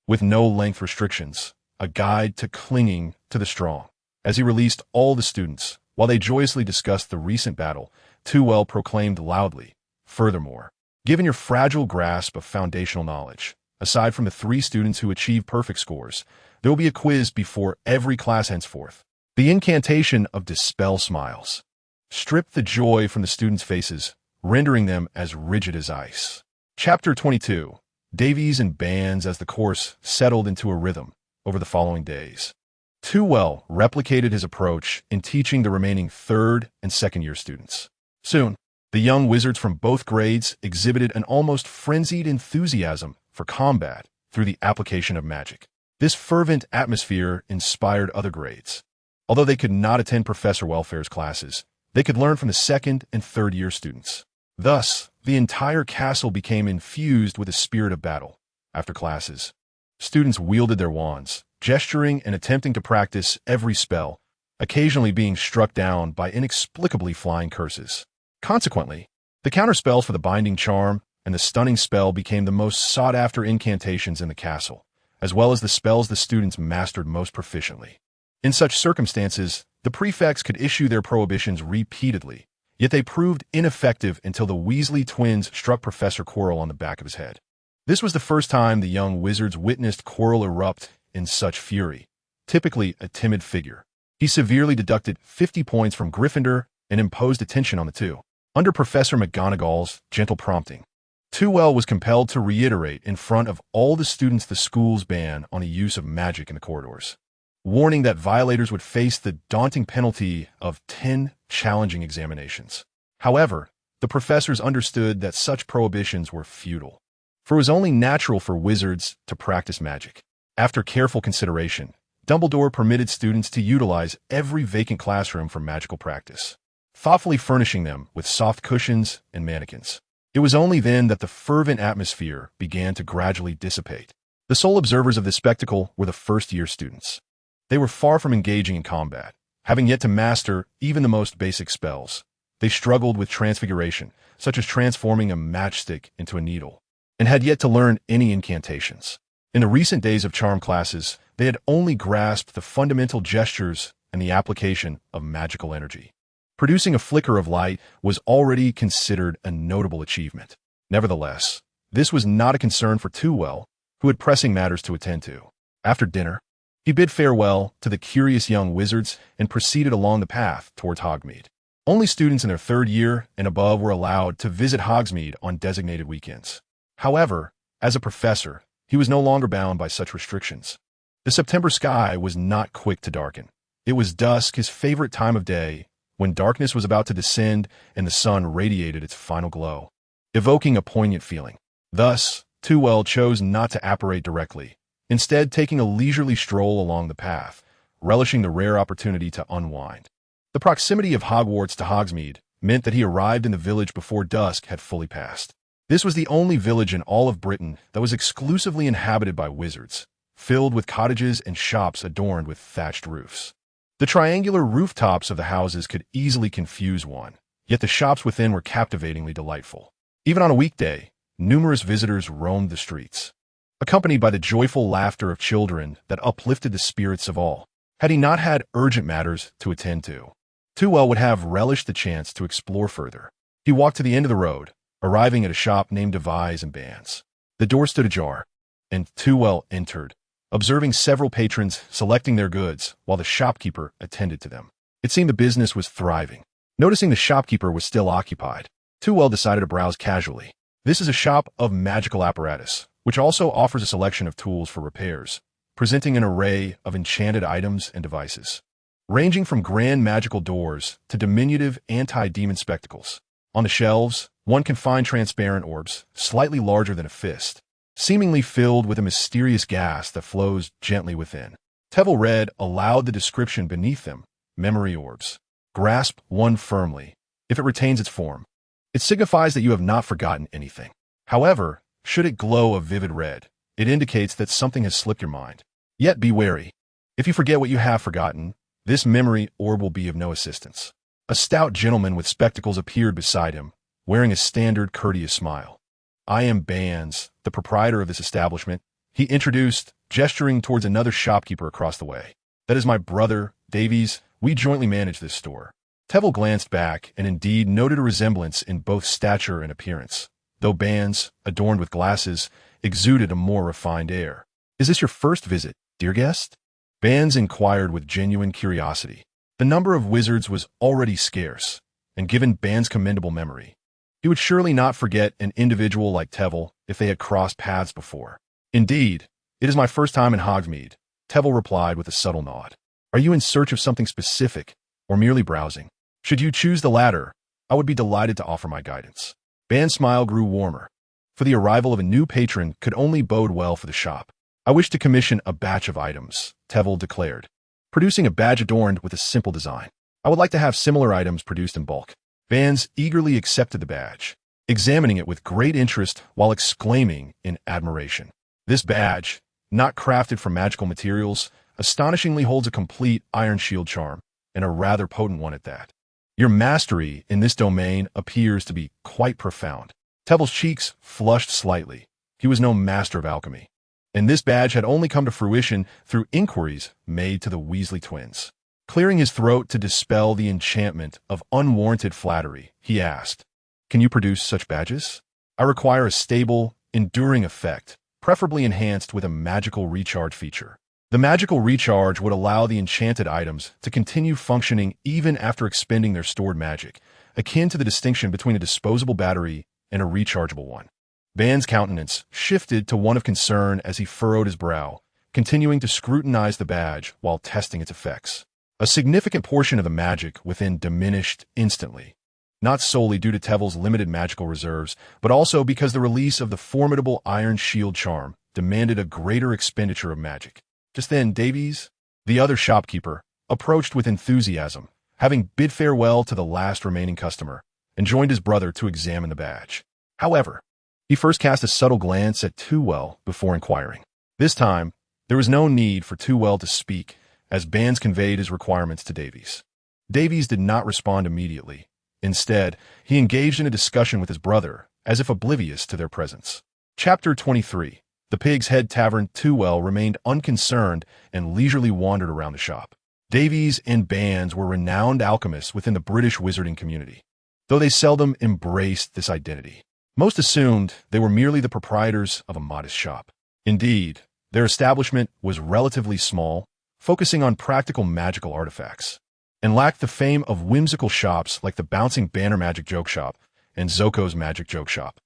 [SPEAKER 1] with no length restrictions, a guide to clinging to the strong." As he released all the students, while they joyously discussed the recent battle, Too Well proclaimed loudly, "Furthermore, given your fragile grasp of foundational knowledge, aside from the 3 students who achieved perfect scores, there will be a quiz before every class henceforth. The incantation of Dispel Smiles stripped the joy from the students' faces, rendering them as rigid as ice. Chapter 22. Davies and Bands. As the course settled into a rhythm over the following days, Too Well replicated his approach in teaching the remaining 3rd and 2nd-year students. Soon, the young wizards from both grades exhibited an almost frenzied enthusiasm for combat through the application of magic. This fervent atmosphere inspired other grades. Although they could not attend Professor Welfare's classes, they could learn from the 2nd and 3rd-year students. Thus, the entire castle became infused with a spirit of battle. After classes, students wielded their wands, gesturing and attempting to practice every spell, occasionally being struck down by inexplicably flying curses. Consequently, the counterspells for the Binding Charm and the Stunning Spell became the most sought-after incantations in the castle, as well as the spells the students mastered most proficiently. In such circumstances, the prefects could issue their prohibitions repeatedly, yet they proved ineffective until the Weasley twins struck Professor Quirrell on the back of his head. This was the first time the young wizards witnessed Quirrell erupt in such fury, typically a timid figure. He severely deducted 50 points from Gryffindor and imposed detention on the 2. Under Professor McGonagall's gentle prompting, Too Well was compelled to reiterate in front of all the students the school's ban on the use of magic in the corridors, warning that violators would face the daunting penalty of 10 challenging examinations. However, the professors understood that such prohibitions were futile, for it was only natural for wizards to practice magic. After careful consideration, Dumbledore permitted students to utilize every vacant classroom for magical practice, thoughtfully furnishing them with soft cushions and mannequins. It was only then that the fervent atmosphere began to gradually dissipate. The sole observers of this spectacle were the 1st-year students. They were far from engaging in combat, having yet to master even the most basic spells. They struggled with transfiguration, such as transforming a matchstick into a needle, and had yet to learn any incantations. In the recent days of charm classes, they had only grasped the fundamental gestures and the application of magical energy. Producing a flicker of light was already considered a notable achievement. Nevertheless, this was not a concern for Too Well, who had pressing matters to attend to. After dinner, he bid farewell to the curious young wizards and proceeded along the path towards Hogsmeade. Only students in their third year and above were allowed to visit Hogsmeade on designated weekends. However, as a professor, he was no longer bound by such restrictions. The September sky was not quick to darken. It was dusk, his favorite time of day, when darkness was about to descend and the sun radiated its final glow, evoking a poignant feeling. Thus, Tewell chose not to apparate directly, instead taking a leisurely stroll along the path, relishing the rare opportunity to unwind. The proximity of Hogwarts to Hogsmeade meant that he arrived in the village before dusk had fully passed. This was the only village in all of Britain that was exclusively inhabited by wizards, filled with cottages and shops adorned with thatched roofs. The triangular rooftops of the houses could easily confuse one, yet the shops within were captivatingly delightful. Even on a weekday, numerous visitors roamed the streets, accompanied by the joyful laughter of children that uplifted the spirits of all. Had he not had urgent matters to attend to, Tewell would have relished the chance to explore further. He walked to the end of the road, arriving at a shop named Devise and Bands. The door stood ajar, and Tewell entered, observing several patrons selecting their goods while the shopkeeper attended to them. It seemed the business was thriving. Noticing the shopkeeper was still occupied, Tewell decided to browse casually. This is a shop of magical apparatus, which also offers a selection of tools for repairs, presenting an array of enchanted items and devices, ranging from grand magical doors to diminutive anti-demon spectacles. On the shelves, one can find transparent orbs, slightly larger than a fist, seemingly filled with a mysterious gas that flows gently within. Tewell read aloud the description beneath them: memory orbs. Grasp one firmly. If it retains its form, it signifies that you have not forgotten anything. However, should it glow a vivid red, it indicates that something has slipped your mind. Yet be wary. If you forget what you have forgotten, this memory orb will be of no assistance. A stout gentleman with spectacles appeared beside him, wearing a standard courteous smile. I am Bands, the proprietor of this establishment, he introduced, gesturing towards another shopkeeper across the way. That is my brother, Davies. We jointly manage this store. Tewell glanced back and indeed noted a resemblance in both stature and appearance, though Bands, adorned with glasses, exuded a more refined air. Is this your first visit, dear guest? Bands inquired with genuine curiosity. The number of wizards was already scarce, and given Bands' commendable memory, he would surely not forget an individual like Tewell if they had crossed paths before. Indeed, it is my first time in Hogsmeade, Tewell replied with a subtle nod. Are you in search of something specific, or merely browsing? Should you choose the latter, I would be delighted to offer my guidance. Bands' smile grew warmer, for the arrival of a new patron could only bode well for the shop. I wish to commission a batch of items, Tewell declared, producing a badge adorned with a simple design. I would like to have similar items produced in bulk. Bands eagerly accepted the badge, examining it with great interest while exclaiming in admiration. This badge, not crafted from magical materials, astonishingly holds a complete iron shield charm, and a rather potent one at that. Your mastery in this domain appears to be quite profound. Tewell's cheeks flushed slightly. He was no master of alchemy, and this badge had only come to fruition through inquiries made to the Weasley twins. Clearing his throat to dispel the enchantment of unwarranted flattery, he asked, Can you produce such badges? I require a stable, enduring effect, preferably enhanced with a magical recharge feature. The magical recharge would allow the enchanted items to continue functioning even after expending their stored magic, akin to the distinction between a disposable battery and a rechargeable one. Bands' countenance shifted to one of concern as he furrowed his brow, continuing to scrutinize the badge while testing its effects. A significant portion of the magic within diminished instantly, not solely due to Tewell's limited magical reserves, but also because the release of the formidable iron shield charm demanded a greater expenditure of magic. Just then, Davies, the other shopkeeper, approached with enthusiasm, having bid farewell to the last remaining customer, and joined his brother to examine the badge. However, he first cast a subtle glance at Tewell before inquiring. This time, there was no need for Tewell to speak, as Bands conveyed his requirements to Davies. Davies did not respond immediately. Instead, he engaged in a discussion with his brother, as if oblivious to their presence. Chapter 23. The Pig's Head Tavern. Tewell remained unconcerned and leisurely wandered around the shop. Davies and Bands were renowned alchemists within the British wizarding community, though they seldom embraced this identity. Most assumed they were merely the proprietors of a modest shop. Indeed, their establishment was relatively small, focusing on practical magical artifacts. and lacked the fame of whimsical shops like the Bouncing Banner Magic Joke Shop and Zoko's Magic Joke Shop.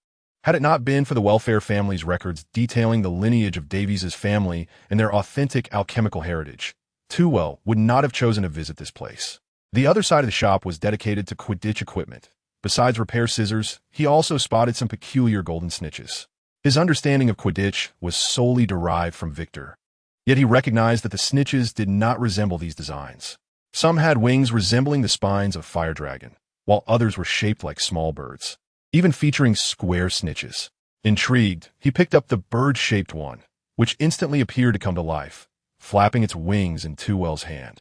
[SPEAKER 1] Had it not been for the welfare family's records detailing the lineage of Davies's family and their authentic alchemical heritage, Tewell would not have chosen to visit this place. The other side of the shop was dedicated to Quidditch equipment. Besides repair scissors, he also spotted some peculiar golden snitches. His understanding of Quidditch was solely derived from Victor. Yet he recognized that the snitches did not resemble these designs. Some had wings resembling the spines of fire dragon, while others were shaped like small birds, even featuring square snitches. Intrigued, he picked up the bird-shaped one, which instantly appeared to come to life, flapping its wings in Tewell's hand,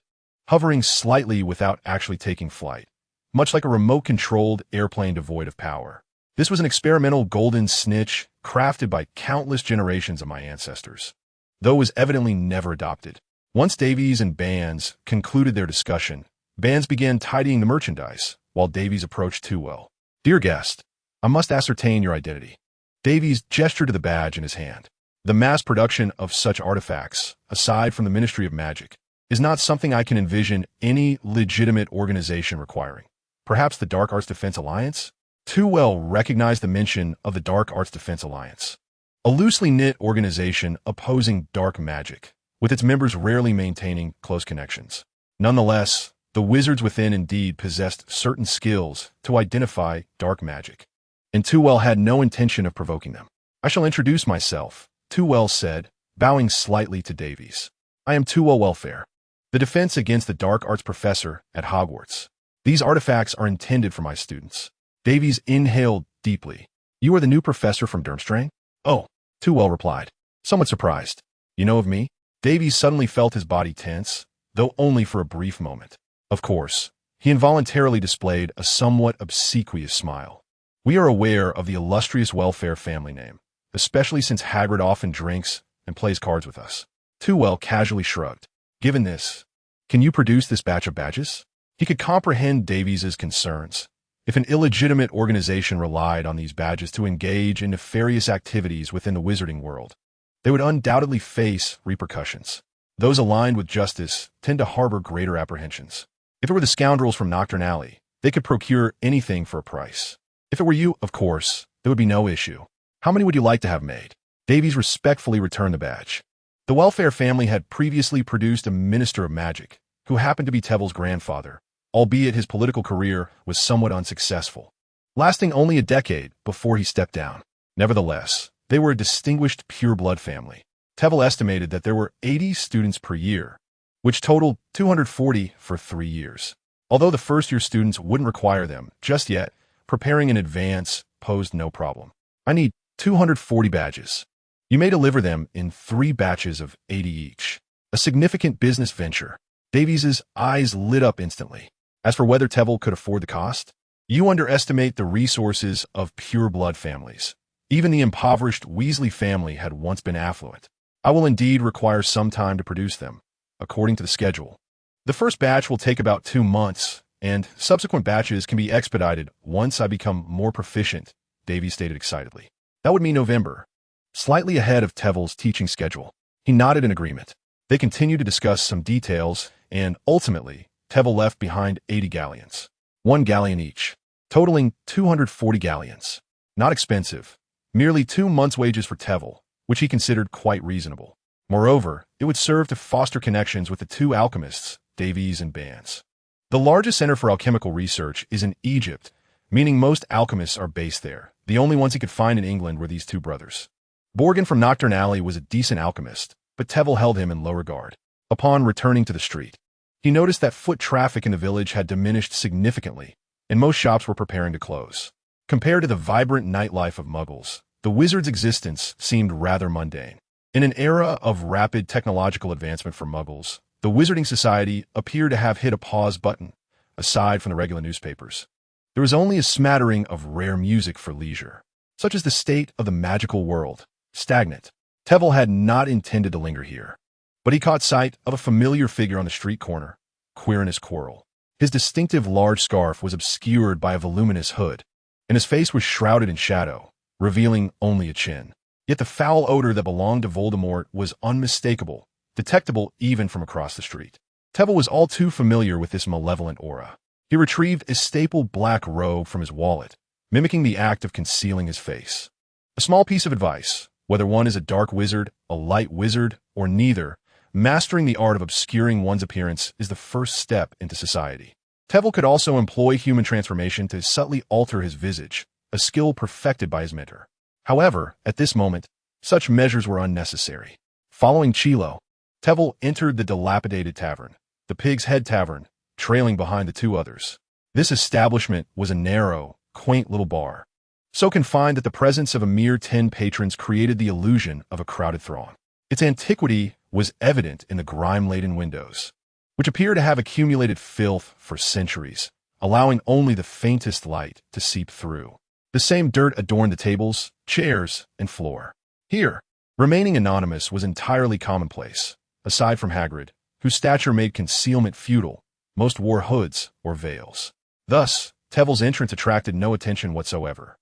[SPEAKER 1] hovering slightly without actually taking flight, much like a remote-controlled airplane devoid of power. This was an experimental golden snitch crafted by countless generations of my ancestors, though it was evidently never adopted. Once Davies and Bands concluded their discussion, Bands began tidying the merchandise, while Davies approached Tewell. "Dear guest, I must ascertain your identity." Davies gestured to the badge in his hand. The mass production of such artifacts, aside from the Ministry of Magic, is not something I can envision any legitimate organization requiring. Perhaps the Dark Arts Defense Alliance? Tewell recognized the mention of the Dark Arts Defense Alliance, a loosely knit organization opposing dark magic, with its members rarely maintaining close connections. Nonetheless, the wizards within indeed possessed certain skills to identify dark magic, and Tewell had no intention of provoking them. "I shall introduce myself," Tewell said, bowing slightly to Davies. "I am Tewell Welfare, the defense against the dark arts professor at Hogwarts. These artifacts are intended for my students." Davies inhaled deeply. "You are the new professor from Durmstrang?" "Oh," Tewell replied, somewhat surprised. "You know of me?" Davies suddenly felt his body tense, though only for a brief moment. Of course, he involuntarily displayed a somewhat obsequious smile. "We are aware of the illustrious Welfare family name, especially since Hagrid often drinks and plays cards with us." Tewell casually shrugged. "Given this, can you produce this batch of badges?" He could comprehend Davies's concerns. If an illegitimate organization relied on these badges to engage in nefarious activities within the wizarding world, they would undoubtedly face repercussions. Those aligned with justice tend to harbor greater apprehensions. If it were the scoundrels from Nocturne Alley, they could procure anything for a price. If it were you, of course, there would be no issue. "How many would you like to have made?" Davies respectfully returned the badge. The Welfare family had previously produced a minister of magic, who happened to be Teville's grandfather, albeit his political career was somewhat unsuccessful, lasting only a decade before he stepped down. Nevertheless, they were a distinguished pure-blood family. Teville estimated that there were 80 students per year, which totaled 240 for 3 years. Although the first-year students wouldn't require them just yet, preparing in advance posed no problem. "I need 240 badges. You may deliver them in 3 batches of 80 each." A significant business venture. Davies's eyes lit up instantly. As for whether Teville could afford the cost, you underestimate the resources of pure-blood families. Even the impoverished Weasley family had once been affluent. "I will indeed require some time to produce them, according to the schedule. The first batch will take about 2 months, and subsequent batches can be expedited once I become more proficient," Davies stated excitedly. That would mean November, slightly ahead of Teville's teaching schedule. He nodded in agreement. They continued to discuss some details, and ultimately, Teville left behind 80 galleons, 1 galleon each, totaling 240 galleons. Not expensive, merely 2 months' wages for Teville, which he considered quite reasonable. Moreover, it would serve to foster connections with the 2 alchemists, Davies and Bands. The largest center for alchemical research is in Egypt, meaning most alchemists are based there. The only ones he could find in England were these 2 brothers. Borgin from Nocturne Alley was a decent alchemist, but Teville held him in low regard. Upon returning to the street, he noticed that foot traffic in the village had diminished significantly, and most shops were preparing to close. Compared to the vibrant nightlife of Muggles, the wizard's existence seemed rather mundane. In an era of rapid technological advancement for Muggles, the Wizarding Society appeared to have hit a pause button, aside from the regular newspapers. There was only a smattering of rare music for leisure, such as the state of the magical world, stagnant. Teville had not intended to linger here, but he caught sight of a familiar figure on the street corner, Quirinus Quirrell. His distinctive large scarf was obscured by a voluminous hood, and his face was shrouded in shadow, revealing only a chin. Yet the foul odor that belonged to Voldemort was unmistakable, detectable even from across the street. Tevel was all too familiar with this malevolent aura. He retrieved a staple black robe from his wallet, mimicking the act of concealing his face. A small piece of advice: whether one is a dark wizard, a light wizard, or neither, mastering the art of obscuring one's appearance is the first step into society. Tevel could also employ human transformation to subtly alter his visage, a skill perfected by his mentor. However, at this moment, such measures were unnecessary. Following Chilo, Tevel entered the dilapidated tavern, the Pig's Head Tavern, trailing behind the two others. This establishment was a narrow, quaint little bar, so confined that the presence of a mere 10 patrons created the illusion of a crowded throng. Its antiquity was evident in the grime-laden windows, which appear to have accumulated filth for centuries, allowing only the faintest light to seep through. The same dirt adorned the tables, chairs, and floor. Here, remaining anonymous was entirely commonplace. Aside from Hagrid, whose stature made concealment futile, most wore hoods or veils. Thus, Tevel's entrance attracted no attention whatsoever.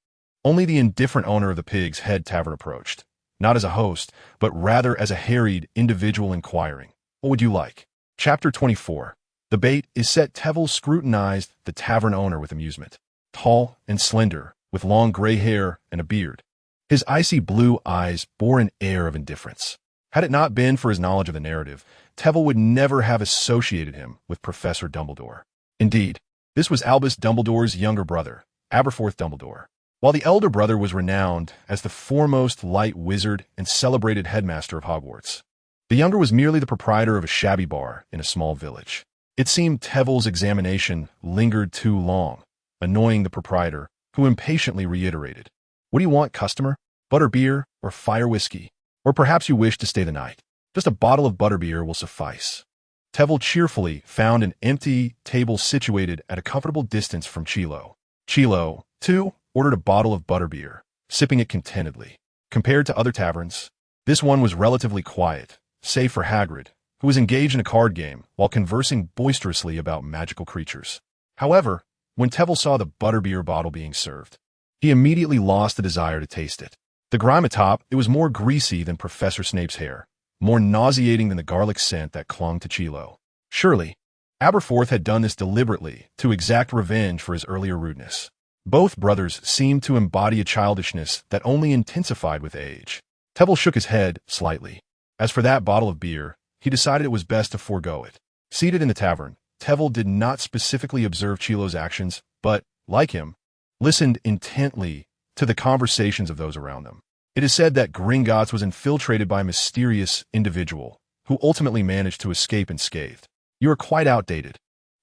[SPEAKER 1] Only the indifferent owner of the Pig's Head Tavern approached, not as a host, but rather as a harried individual inquiring, "What would you like?" Chapter 24. The bait is set. Tevel scrutinized the tavern owner with amusement. Tall and slender, with long gray hair and a beard, his icy blue eyes bore an air of indifference. Had it not been for his knowledge of the narrative, Tevel would never have associated him with Professor Dumbledore. Indeed, this was Albus Dumbledore's younger brother, Aberforth Dumbledore. While the elder brother was renowned as the foremost light wizard and celebrated headmaster of Hogwarts, the younger was merely the proprietor of a shabby bar in a small village. It seemed Tevel's examination lingered too long, annoying the proprietor, who impatiently reiterated, "What do you want, customer? Butterbeer or fire whiskey? Or perhaps you wish to stay the night? Just a bottle of butterbeer will suffice." Tevel cheerfully found an empty table situated at a comfortable distance from Chilo. Chilo, too, ordered a bottle of butterbeer, sipping it contentedly. Compared to other taverns, this one was relatively quiet, save for Hagrid, who was engaged in a card game while conversing boisterously about magical creatures. However, when Tevel saw the butterbeer bottle being served, he immediately lost the desire to taste it. The grime atop, it was more greasy than Professor Snape's hair, more nauseating than the garlic scent that clung to Chilo. Surely, Aberforth had done this deliberately to exact revenge for his earlier rudeness. Both brothers seemed to embody a childishness that only intensified with age. Tevel shook his head slightly. As for that bottle of beer, he decided it was best to forego it. Seated in the tavern, Tevel did not specifically observe Chilo's actions, but, like him, listened intently to the conversations of those around them. It is said that Gringotts was infiltrated by a mysterious individual, who ultimately managed to escape unscathed. You are quite outdated.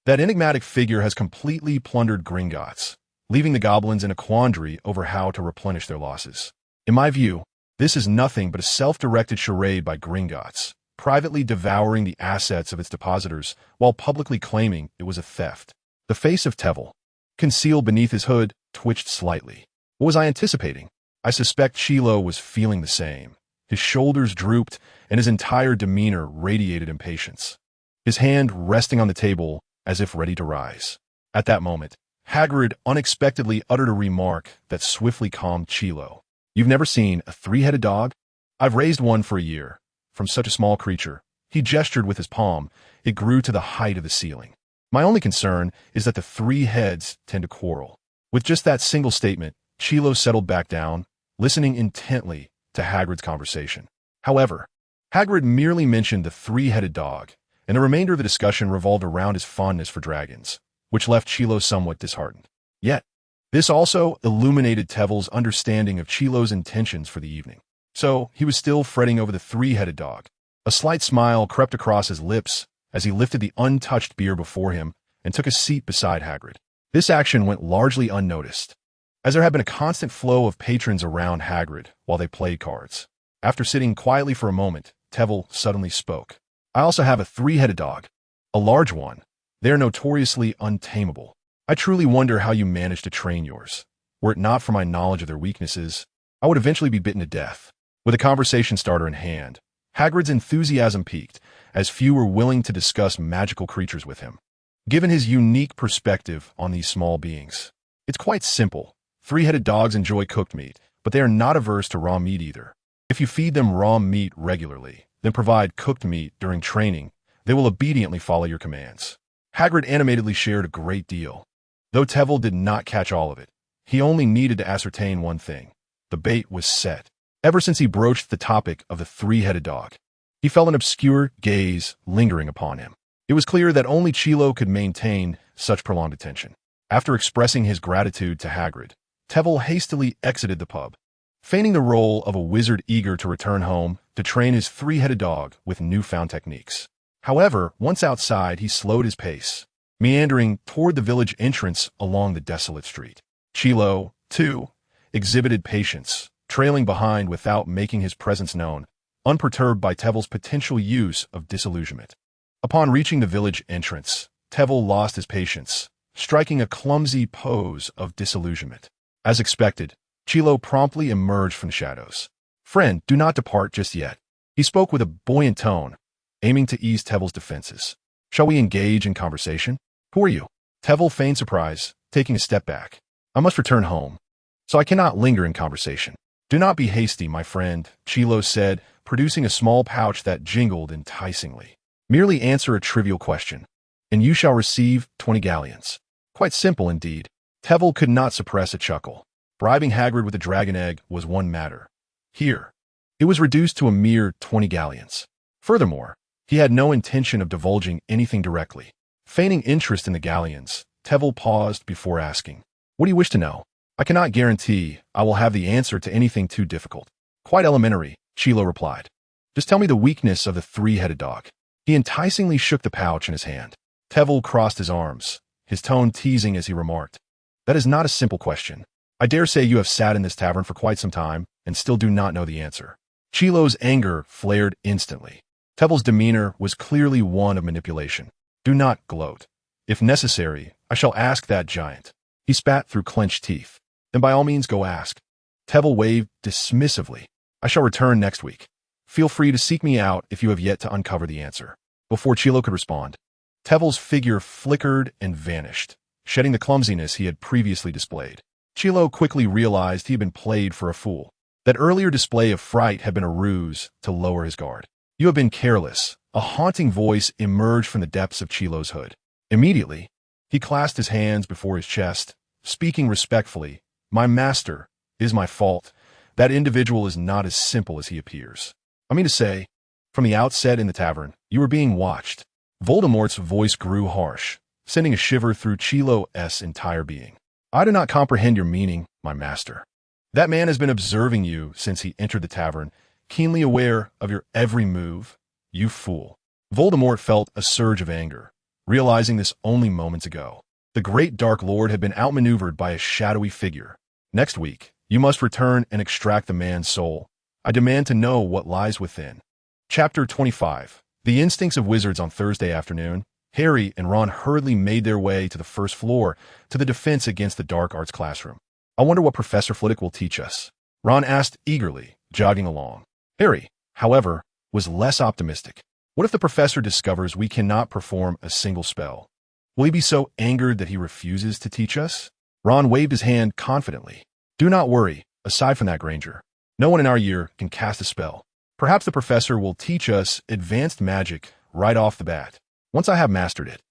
[SPEAKER 1] That enigmatic figure has completely plundered Gringotts, leaving the goblins in a quandary over how to replenish their losses. In my view, this is nothing but a self-directed charade by Gringotts, privately devouring the assets of its depositors while publicly claiming it was a theft. The face of Tevel, concealed beneath his hood, twitched slightly. What was I anticipating? I suspect Chilo was feeling the same. His shoulders drooped, and his entire demeanor radiated impatience, his hand resting on the table as if ready to rise. At that moment, Hagrid unexpectedly uttered a remark that swiftly calmed Chilo. "You've never seen a three-headed dog? I've raised one for a year. From such a small creature," he gestured with his palm, "it grew to the height of the ceiling. My only concern is that the three heads tend to quarrel." With just that single statement, Chilo settled back down, listening intently to Hagrid's conversation. However, Hagrid merely mentioned the three-headed dog, and the remainder of the discussion revolved around his fondness for dragons, which left Chilo somewhat disheartened. Yet, this also illuminated Tevel's understanding of Chilo's intentions for the evening. So, he was still fretting over the three-headed dog. A slight smile crept across his lips as he lifted the untouched beer before him and took a seat beside Hagrid. This action went largely unnoticed, as there had been a constant flow of patrons around Hagrid while they played cards. After sitting quietly for a moment, Tevel suddenly spoke. "I also have a three-headed dog, a large one. They are notoriously untamable. I truly wonder how you manage to train yours. Were it not for my knowledge of their weaknesses, I would eventually be bitten to death." With a conversation starter in hand, Hagrid's enthusiasm peaked, as few were willing to discuss magical creatures with him. Given his unique perspective on these small beings, it's quite simple. Three-headed dogs enjoy cooked meat, but they are not averse to raw meat either. If you feed them raw meat regularly, then provide cooked meat during training, They will obediently follow your commands. Hagrid animatedly shared a great deal. Though Tevel did not catch all of it, he only needed to ascertain one thing. The bait was set. Ever since he broached the topic of the three-headed dog, he felt an obscure gaze lingering upon him. It was clear that only Chilo could maintain such prolonged attention. After expressing his gratitude to Hagrid, Tevel hastily exited the pub, feigning the role of a wizard eager to return home to train his three-headed dog with newfound techniques. However, once outside, he slowed his pace, meandering toward the village entrance along the desolate street. Chilo, too, exhibited patience, trailing behind without making his presence known, unperturbed by Tevel's potential use of disillusionment. Upon reaching the village entrance, Tevel lost his patience, striking a clumsy pose of disillusionment. As expected, Chilo promptly emerged from the shadows. "Friend, do not depart just yet." He spoke with a buoyant tone, aiming to ease Tevel's defenses. "Shall we engage in conversation? Who are you?" Tevel feigned surprise, taking a step back. "I must return home, so I cannot linger in conversation." "Do not be hasty, my friend," Chilo said, producing a small pouch that jingled enticingly. "Merely answer a trivial question, and you shall receive 20 galleons. Quite simple indeed." Tevel could not suppress a chuckle. Bribing Hagrid with a dragon egg was one matter. Here, it was reduced to a mere 20 galleons. Furthermore, he had no intention of divulging anything directly. Feigning interest in the galleons, Tevel paused before asking, "What do you wish to know?" "I cannot guarantee I will have the answer to anything too difficult." "Quite elementary," Chilo replied. "Just tell me the weakness of the three-headed dog." He enticingly shook the pouch in his hand. Tevel crossed his arms, his tone teasing as he remarked, "That is not a simple question. I dare say you have sat in this tavern for quite some time and still do not know the answer." Chilo's anger flared instantly. Tevel's demeanor was clearly one of manipulation. "Do not gloat. If necessary, I shall ask that giant." He spat through clenched teeth. "Then by all means go ask." Tevel waved dismissively. "I shall return next week. Feel free to seek me out if you have yet to uncover the answer." Before Chilo could respond, Tevel's figure flickered and vanished, shedding the clumsiness he had previously displayed. Chilo quickly realized he had been played for a fool. That earlier display of fright had been a ruse to lower his guard. "You have been careless." A haunting voice emerged from the depths of Chilo's hood. Immediately, he clasped his hands before his chest, speaking respectfully. "My master, it is my fault. That individual is not as simple as he appears. I mean to say, from the outset in the tavern, you were being watched." Voldemort's voice grew harsh, sending a shiver through Chilo's entire being. "I do not comprehend your meaning, my master. That man has been observing you since he entered the tavern, keenly aware of your every move. You fool." Voldemort felt a surge of anger, realizing this only moments ago. The great Dark Lord had been outmaneuvered by a shadowy figure. "Next week, you must return and extract the man's soul. I demand to know what lies within." Chapter 25. The instincts of wizards. On Thursday afternoon, Harry and Ron hurriedly made their way to the first floor to the Defense Against the Dark Arts classroom. "I wonder what Professor Flitwick will teach us," Ron asked eagerly, jogging along. Harry, however, was less optimistic. "What if the professor discovers we cannot perform a single spell? Will he be so angered that he refuses to teach us?" Ron waved his hand confidently. "Do not worry. Aside from that, Granger, no one in our year can cast a spell. Perhaps the professor will teach us advanced magic right off the bat. Once I have mastered it,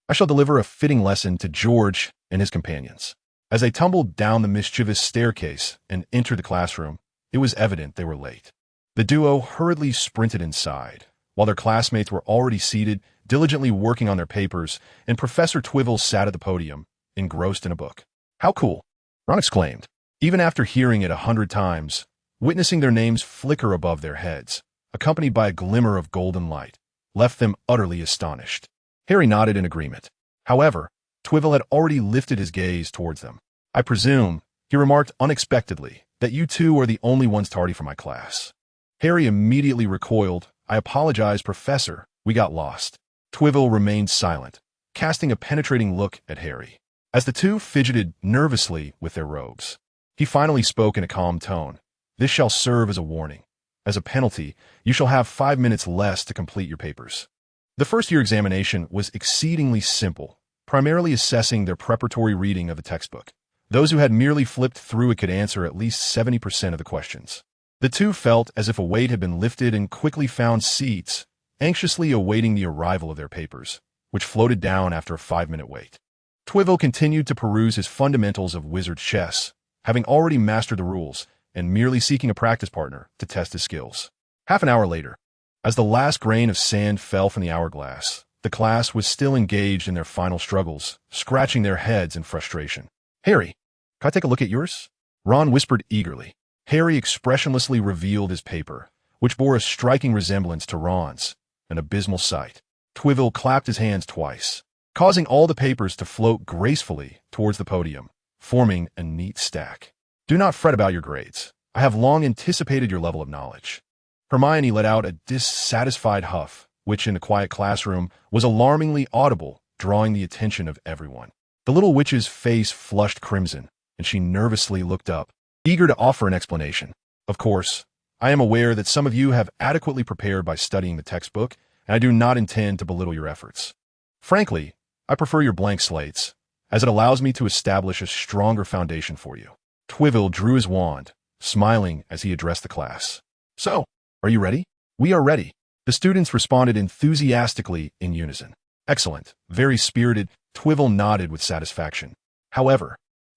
[SPEAKER 1] I shall deliver a fitting lesson to George and his companions." As they tumbled down the mischievous staircase and entered the classroom, it was evident they were late. The duo hurriedly sprinted inside, while their classmates were already seated, diligently working on their papers, and Professor Twivel sat at the podium, engrossed in a book. "How cool!" Ron exclaimed. Even after hearing it 100 times, witnessing their names flicker above their heads, accompanied by a glimmer of golden light, left them utterly astonished. Harry nodded in agreement. However, Twivel had already lifted his gaze towards them. "I presume," he remarked unexpectedly, "that you two are the only ones tardy for my class." Harry immediately recoiled. "I apologize, Professor. We got lost." Twivel remained silent, casting a penetrating look at Harry, as the two fidgeted nervously with their robes. He finally spoke in a calm tone. "This shall serve as a warning. As a penalty, you shall have 5 minutes less to complete your papers." The first-year examination was exceedingly simple, primarily assessing their preparatory reading of the textbook. Those who had merely flipped through it could answer at least 70% of the questions. The two felt as if a weight had been lifted and quickly found seats anxiously awaiting the arrival of their papers, which floated down after a 5-minute wait. Trevelyan continued to peruse his fundamentals of wizard chess, having already mastered the rules and merely seeking a practice partner to test his skills. Half an hour later, as the last grain of sand fell from the hourglass, the class was still engaged in their final struggles, scratching their heads in frustration. "Harry, can I take a look at yours?" Ron whispered eagerly. Harry expressionlessly revealed his paper, which bore a striking resemblance to Ron's, an abysmal sight. Trevelyan clapped his hands twice, causing all the papers to float gracefully towards the podium, forming a neat stack. "Do not fret about your grades. I have long anticipated your level of knowledge." Hermione let out a dissatisfied huff, which in the quiet classroom was alarmingly audible, drawing the attention of everyone. The little witch's face flushed crimson, and she nervously looked up, eager to offer an explanation. "Of course, I am aware that some of you have adequately prepared by studying the textbook, and I do not intend to belittle your efforts. Frankly, I prefer your blank slates, as it allows me to establish a stronger foundation for you." Trevelyan drew his wand, smiling as he addressed the class. "So, are you ready?" "We are ready." The students responded enthusiastically in unison. "Excellent, very spirited." Trevelyan nodded with satisfaction. "However,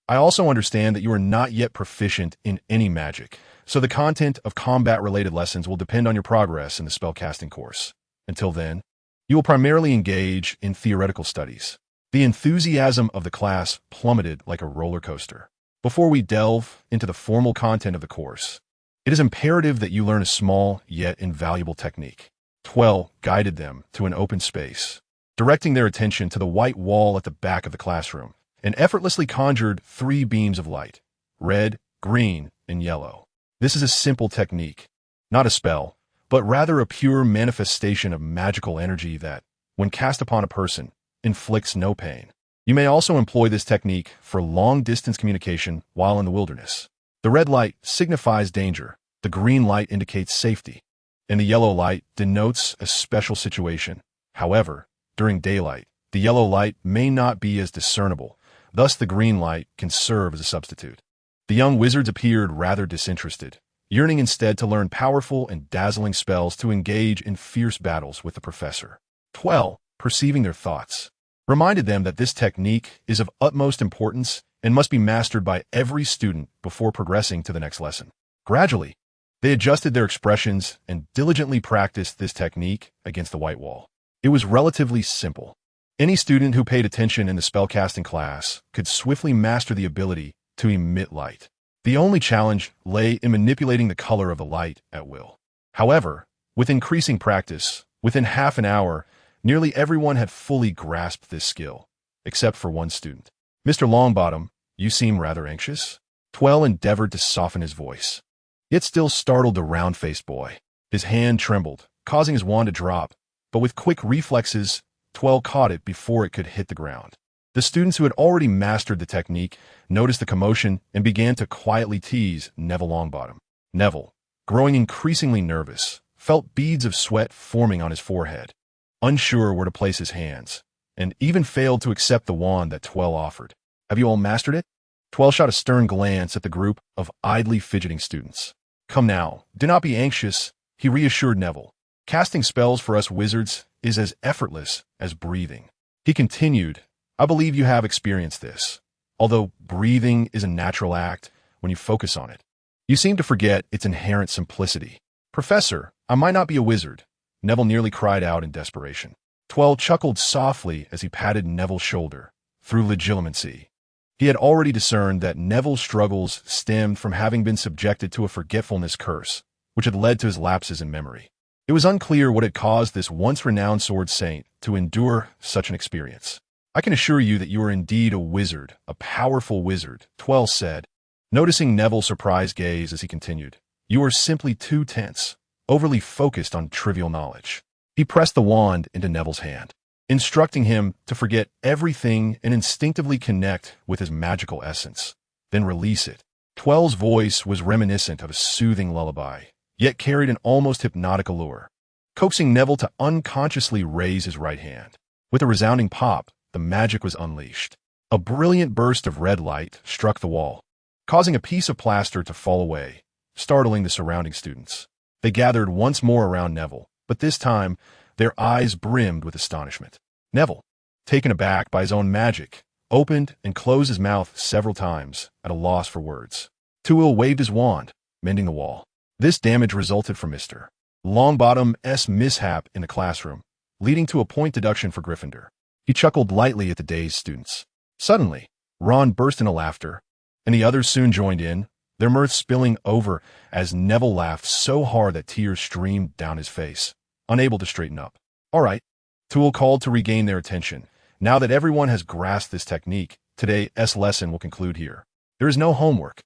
[SPEAKER 1] I also understand that you are not yet proficient in any magic, so the content of combat-related lessons will depend on your progress in the spellcasting course. Until then, you will primarily engage in theoretical studies." The enthusiasm of the class plummeted like a roller coaster. "Before we delve into the formal content of the course, it is imperative that you learn a small yet invaluable technique." Trevelyan guided them to an open space, directing their attention to the white wall at the back of the classroom, and effortlessly conjured 3 beams of light: red, green, and yellow. This is a simple technique, not a spell, but rather a pure manifestation of magical energy that, when cast upon a person, inflicts no pain. You may also employ this technique for long-distance communication while in the wilderness. The red light signifies danger, the green light indicates safety, and the yellow light denotes a special situation. However, during daylight, the yellow light may not be as discernible, thus the green light can serve as a substitute. The young wizards appeared rather disinterested, yearning instead to learn powerful and dazzling spells to engage in fierce battles with the professor. Trevelyan, perceiving their thoughts, reminded them that this technique is of utmost importance and must be mastered by every student before progressing to the next lesson. Gradually, they adjusted their expressions and diligently practiced this technique against the white wall. It was relatively simple. Any student who paid attention in the spellcasting class could swiftly master the ability to emit light. The only challenge lay in manipulating the color of the light at will. However, with increasing practice, within half an hour, nearly everyone had fully grasped this skill, except for one student. "Mr. Longbottom, you seem rather anxious." Trevelyan endeavored to soften his voice, yet still startled the round-faced boy. His hand trembled, causing his wand to drop, but with quick reflexes, Trevelyan caught it before it could hit the ground. The students who had already mastered the technique noticed the commotion and began to quietly tease Neville Longbottom. Neville, growing increasingly nervous, felt beads of sweat forming on his forehead, unsure where to place his hands, and even failed to accept the wand that Trevelyan offered. "Have you all mastered it?" Trevelyan shot a stern glance at the group of idly fidgeting students. "Come now, do not be anxious," he reassured Neville. "Casting spells for us wizards is as effortless as breathing." He continued, "I believe you have experienced this. Although breathing is a natural act when you focus on it, you seem to forget its inherent simplicity." "Professor, I might not be a wizard," Neville nearly cried out in desperation. Trevelyan chuckled softly as he patted Neville's shoulder, through legitimacy. He had already discerned that Neville's struggles stemmed from having been subjected to a forgetfulness curse, which had led to his lapses in memory. It was unclear what had caused this once-renowned sword saint to endure such an experience. "I can assure you that you are indeed a wizard, a powerful wizard," Trevelyan said, noticing Neville's surprised gaze as he continued. "You are simply too tense, overly focused on trivial knowledge." He pressed the wand into Neville's hand, instructing him to forget everything and instinctively connect with his magical essence, then release it. Trevelyan's voice was reminiscent of a soothing lullaby, yet carried an almost hypnotic allure, coaxing Neville to unconsciously raise his right hand. With a resounding pop, the magic was unleashed. A brilliant burst of red light struck the wall, causing a piece of plaster to fall away, startling the surrounding students. They gathered once more around Neville, but this time, Their eyes brimmed with astonishment. Neville, taken aback by his own magic, opened and closed his mouth several times, at a loss for words. Tuil waved his wand, mending the wall. This damage resulted from Mr. Longbottom's mishap in the classroom, leading to a point deduction for Gryffindor. He chuckled lightly at the dazed students. Suddenly, Ron burst into laughter, and the others soon joined in, their mirth spilling over as Neville laughed so hard that tears streamed down his face, unable to straighten up. All right, Tuil called to regain their attention. Now that everyone has grasped this technique, today's lesson will conclude here. There is no homework.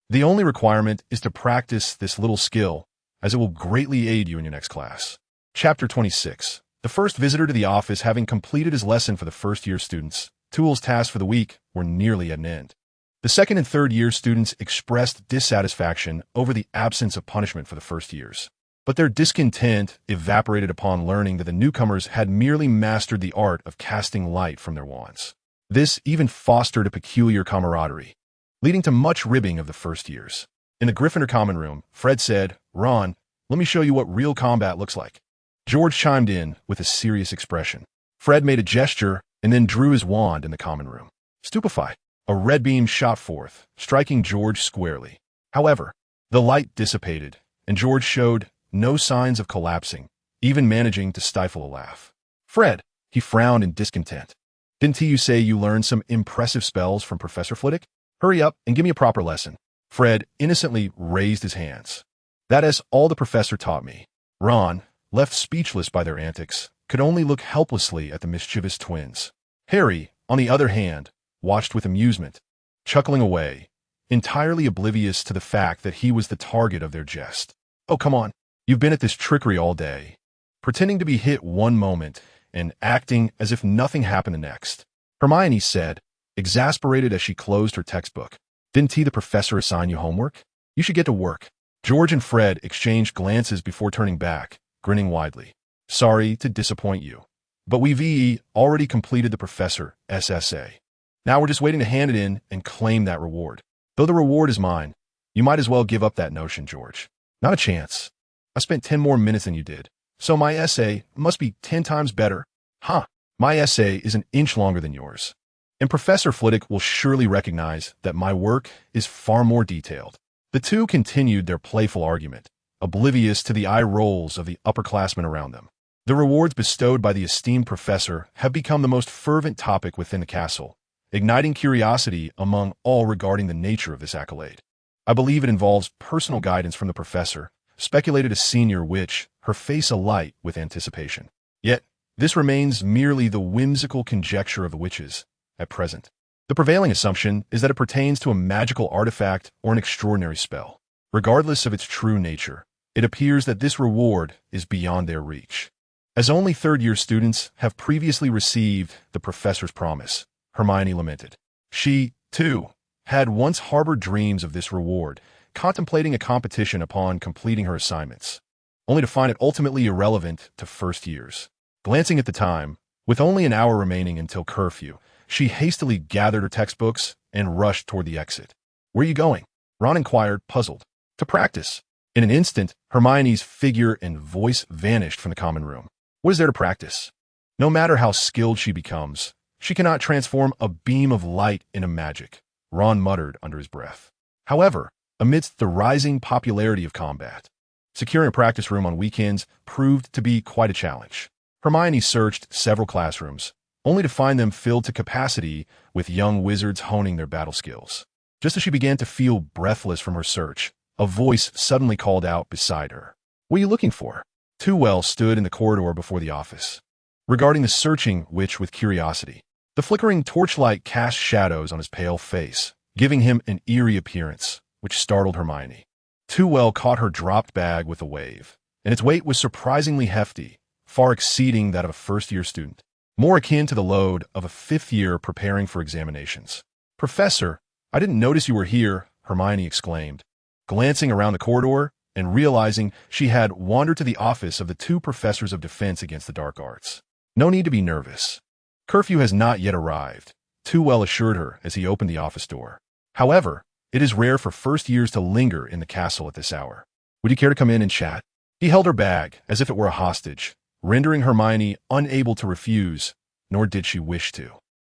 [SPEAKER 1] The only requirement is to practice this little skill, as it will greatly aid you in your next class. Chapter 26. The first visitor to the office having completed his lesson for the first-year students, Tuil's tasks for the week were nearly at an end. The second and third-year students expressed dissatisfaction over the absence of punishment for the first years. But their discontent evaporated upon learning that the newcomers had merely mastered the art of casting light from their wands. This even fostered a peculiar camaraderie, leading to much ribbing of the first years. In the Gryffindor common room, Fred said, "Ron, let me show you what real combat looks like." George chimed in with a serious expression. Fred made a gesture and then drew his wand in the common room. Stupefied, a red beam shot forth, striking George squarely. However, the light dissipated, and George showed no signs of collapsing, even managing to stifle a laugh. Fred, he frowned in discontent. Didn't you say you learned some impressive spells from Professor Flitwick? Hurry up and give me a proper lesson. Fred innocently raised his hands. That is all the professor taught me. Ron, left speechless by their antics, could only look helplessly at the mischievous twins. Harry, on the other hand, watched with amusement, chuckling away, entirely oblivious to the fact that he was the target of their jest. Oh, come on. You've been at this trickery all day, pretending to be hit one moment and acting as if nothing happened the next. Hermione said, exasperated as she closed her textbook. Didn't the professor assign you homework? You should get to work. George and Fred exchanged glances before turning back, grinning widely. Sorry to disappoint you, but we've already completed the professor's essay. Now we're just waiting to hand it in and claim that reward. Though the reward is mine, you might as well give up that notion, George. Not a chance. I spent 10 more minutes than you did, so my essay must be 10 times better. Huh, my essay is an inch longer than yours. And Professor Flitwick will surely recognize that my work is far more detailed. The two continued their playful argument, oblivious to the eye rolls of the upperclassmen around them. The rewards bestowed by the esteemed professor have become the most fervent topic within the castle, igniting curiosity among all regarding the nature of this accolade. I believe it involves personal guidance from the professor, speculated a senior witch, her face alight with anticipation. Yet, this remains merely the whimsical conjecture of the witches at present. The prevailing assumption is that it pertains to a magical artifact or an extraordinary spell. Regardless of its true nature, it appears that this reward is beyond their reach. As only third-year students have previously received the professor's promise, Hermione lamented. She, too, had once harbored dreams of this reward, contemplating a competition upon completing her assignments, only to find it ultimately irrelevant to first years. Glancing at the time, with only an hour remaining until curfew, she hastily gathered her textbooks and rushed toward the exit. Where are you going? Ron inquired, puzzled. To practice. In an instant, Hermione's figure and voice vanished from the common room. What is there to practice? No matter how skilled she becomes, she cannot transform a beam of light into magic, Ron muttered under his breath. However, amidst the rising popularity of combat, securing a practice room on weekends proved to be quite a challenge. Hermione searched several classrooms, only to find them filled to capacity with young wizards honing their battle skills. Just as she began to feel breathless from her search, a voice suddenly called out beside her. What are you looking for? Tuil stood in the corridor before the office, regarding the searching witch with curiosity. The flickering torchlight cast shadows on his pale face, giving him an eerie appearance, which startled Hermione. Tuil caught her dropped bag with a wave, and its weight was surprisingly hefty, far exceeding that of a first-year student, more akin to the load of a fifth-year preparing for examinations. Professor, I didn't notice you were here, Hermione exclaimed, glancing around the corridor and realizing she had wandered to the office of the two professors of defense against the dark arts. No need to be nervous. Curfew has not yet arrived, Tuil assured her as he opened the office door. However, it is rare for first years to linger in the castle at this hour. Would you care to come in and chat? He held her bag as if it were a hostage, rendering Hermione unable to refuse, nor did she wish to.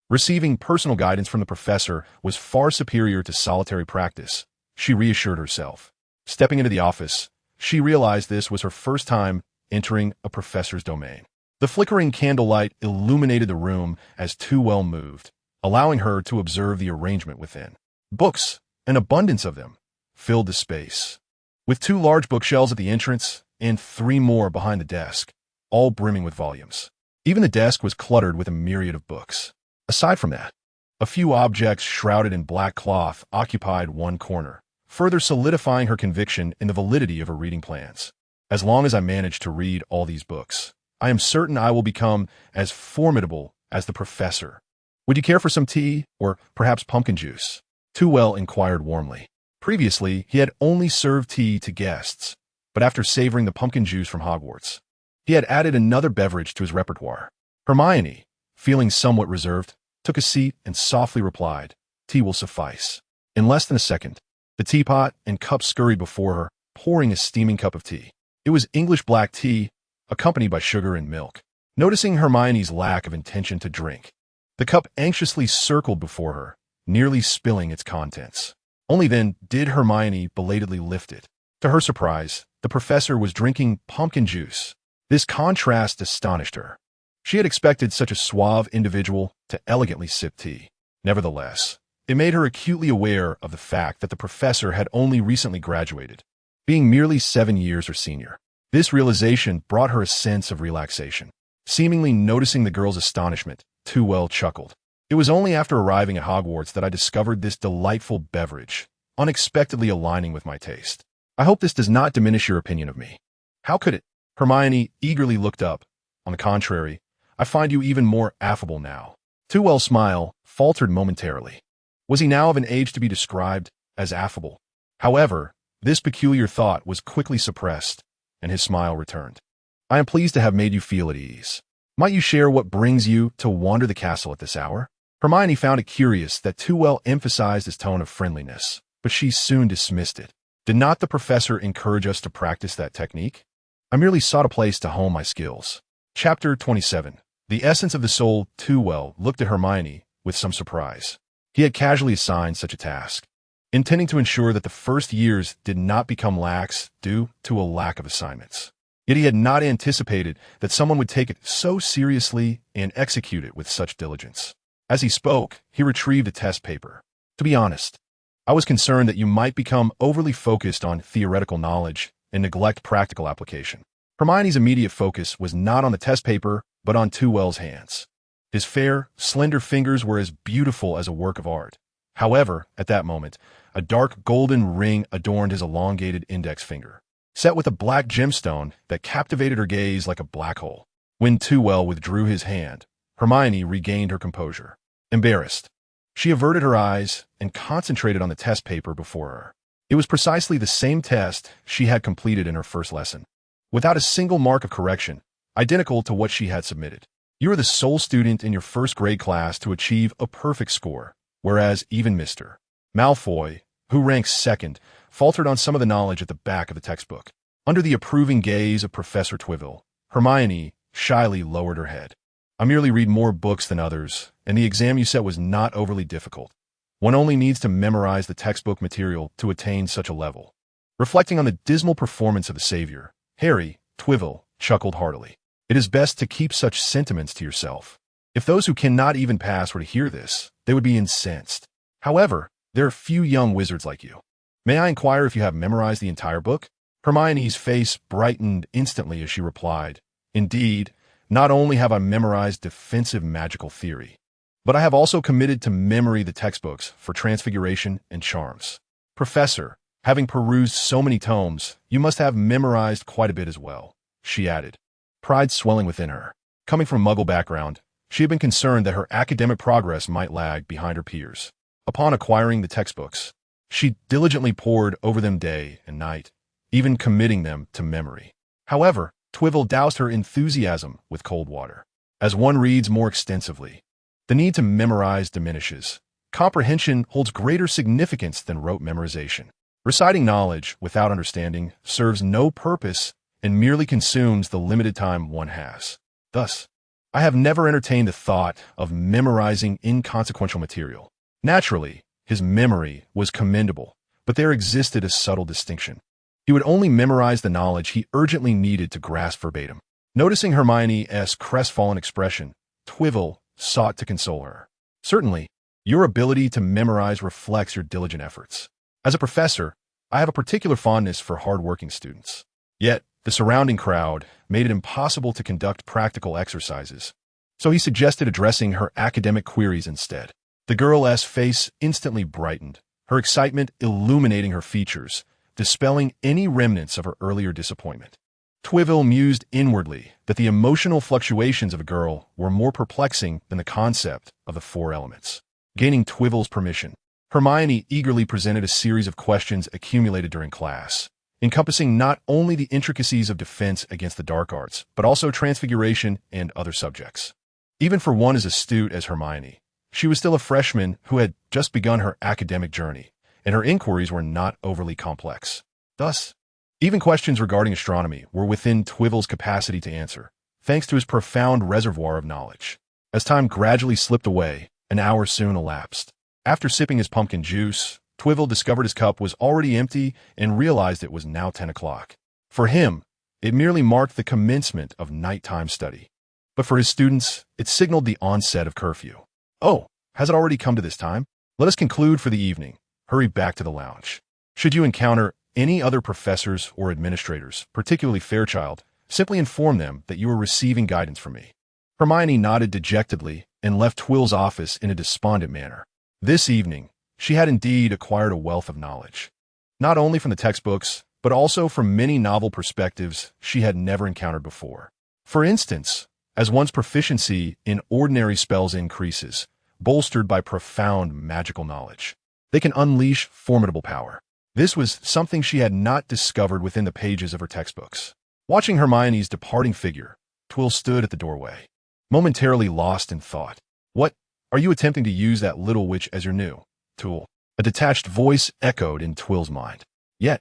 [SPEAKER 1] Receiving personal guidance from the professor was far superior to solitary practice, she reassured herself. Stepping into the office, she realized this was her first time entering a professor's domain. The flickering candlelight illuminated the room as Too Well moved, allowing her to observe the arrangement within. Books, an abundance of them, filled the space. With 2 large bookshelves at the entrance and 3 more behind the desk, all brimming with volumes. Even the desk was cluttered with a myriad of books. Aside from that, a few objects shrouded in black cloth occupied one corner, further solidifying her conviction in the validity of her reading plans. As long as I manage to read all these books, I am certain I will become as formidable as the professor. Would you care for some tea, or perhaps pumpkin juice? Too Well inquired warmly. Previously, he had only served tea to guests, but after savoring the pumpkin juice from Hogwarts, he had added another beverage to his repertoire. Hermione, feeling somewhat reserved, took a seat and softly replied, "Tea will suffice." In less than a second, the teapot and cup scurried before her, pouring a steaming cup of tea. It was English black tea, accompanied by sugar and milk. Noticing Hermione's lack of intention to drink, the cup anxiously circled before her, nearly spilling its contents. Only then did Hermione belatedly lift it. To her surprise, the professor was drinking pumpkin juice. This contrast astonished her. She had expected such a suave individual to elegantly sip tea. Nevertheless, it made her acutely aware of the fact that the professor had only recently graduated, being merely 7 years her senior. This realization brought her a sense of relaxation. Seemingly noticing the girl's astonishment, Too Well chuckled. It was only after arriving at Hogwarts that I discovered this delightful beverage, unexpectedly aligning with my taste. I hope this does not diminish your opinion of me. How could it? Hermione eagerly looked up. On the contrary, I find you even more affable now. Too Well's smile faltered momentarily. Was he now of an age to be described as affable? However, this peculiar thought was quickly suppressed, and his smile returned. I am pleased to have made you feel at ease. Might you share what brings you to wander the castle at this hour? Hermione found it curious that Too Well emphasized his tone of friendliness, but she soon dismissed it. Did not the professor encourage us to practice that technique? I merely sought a place to hone my skills. Chapter 27. The Essence of the Soul. Too Well looked at Hermione with some surprise. He had casually assigned such a task, intending to ensure that the first years did not become lax due to a lack of assignments. Yet he had not anticipated that someone would take it so seriously and execute it with such diligence. As he spoke, he retrieved a test paper. To be honest, I was concerned that you might become overly focused on theoretical knowledge and neglect practical application. Hermione's immediate focus was not on the test paper, but on Too Well's hands. His fair, slender fingers were as beautiful as a work of art. However, at that moment, a dark golden ring adorned his elongated index finger, set with a black gemstone that captivated her gaze like a black hole. When Too Well withdrew his hand, Hermione regained her composure. Embarrassed, she averted her eyes and concentrated on the test paper before her. It was precisely the same test she had completed in her first lesson, without a single mark of correction, identical to what she had submitted. You are the sole student in your first grade class to achieve a perfect score, whereas even Mr. Malfoy, who ranks second, faltered on some of the knowledge at the back of the textbook. Under the approving gaze of Professor Twivell, Hermione shyly lowered her head. I merely read more books than others, and the exam you set was not overly difficult. One only needs to memorize the textbook material to attain such a level. Reflecting on the dismal performance of the savior, Harry, Twivell, chuckled heartily. It is best to keep such sentiments to yourself. If those who cannot even pass were to hear this, they would be incensed. However, there are few young wizards like you. May I inquire if you have memorized the entire book? Hermione's face brightened instantly as she replied, Indeed, not only have I memorized defensive magical theory, but I have also committed to memory the textbooks for transfiguration and charms. Professor, having perused so many tomes, you must have memorized quite a bit as well, she added, pride swelling within her. Coming from a Muggle background, she had been concerned that her academic progress might lag behind her peers. Upon acquiring the textbooks, she diligently pored over them day and night, even committing them to memory. However, Twivell doused her enthusiasm with cold water. As one reads more extensively, the need to memorize diminishes. Comprehension holds greater significance than rote memorization. Reciting knowledge without understanding serves no purpose and merely consumes the limited time one has. Thus, I have never entertained the thought of memorizing inconsequential material. Naturally, his memory was commendable, but there existed a subtle distinction. He would only memorize the knowledge he urgently needed to grasp verbatim. Noticing Hermione's crestfallen expression, Trevelyan sought to console her. Certainly, your ability to memorize reflects your diligent efforts. As a professor, I have a particular fondness for hard-working students. Yet, the surrounding crowd made it impossible to conduct practical exercises, so he suggested addressing her academic queries instead. The girl's face instantly brightened, her excitement illuminating her features, dispelling any remnants of her earlier disappointment. Trevelyan mused inwardly that the emotional fluctuations of a girl were more perplexing than the concept of the four elements. Gaining Trevelyan's permission, Hermione eagerly presented a series of questions accumulated during class, encompassing not only the intricacies of defense against the dark arts, but also transfiguration and other subjects. Even for one as astute as Hermione, she was still a freshman who had just begun her academic journey, and her inquiries were not overly complex. Thus, even questions regarding astronomy were within Trevelyan's capacity to answer, thanks to his profound reservoir of knowledge. As time gradually slipped away, an hour soon elapsed. After sipping his pumpkin juice, Trevelyan discovered his cup was already empty and realized it was now 10 o'clock. For him, it merely marked the commencement of nighttime study. But for his students, it signaled the onset of curfew. Oh, has it already come to this time? Let us conclude for the evening. Hurry back to the lounge. Should you encounter any other professors or administrators, particularly Fairchild, simply inform them that you are receiving guidance from me. Hermione nodded dejectedly and left Trevelyan's office in a despondent manner. This evening, she had indeed acquired a wealth of knowledge, not only from the textbooks, but also from many novel perspectives she had never encountered before. For instance, as one's proficiency in ordinary spells increases, bolstered by profound magical knowledge, they can unleash formidable power. This was something she had not discovered within the pages of her textbooks. Watching Hermione's departing figure, Trevelyan stood at the doorway, momentarily lost in thought. What? Are you attempting to use that little witch as your new tool? A detached voice echoed in Trevelyan's mind. Yet,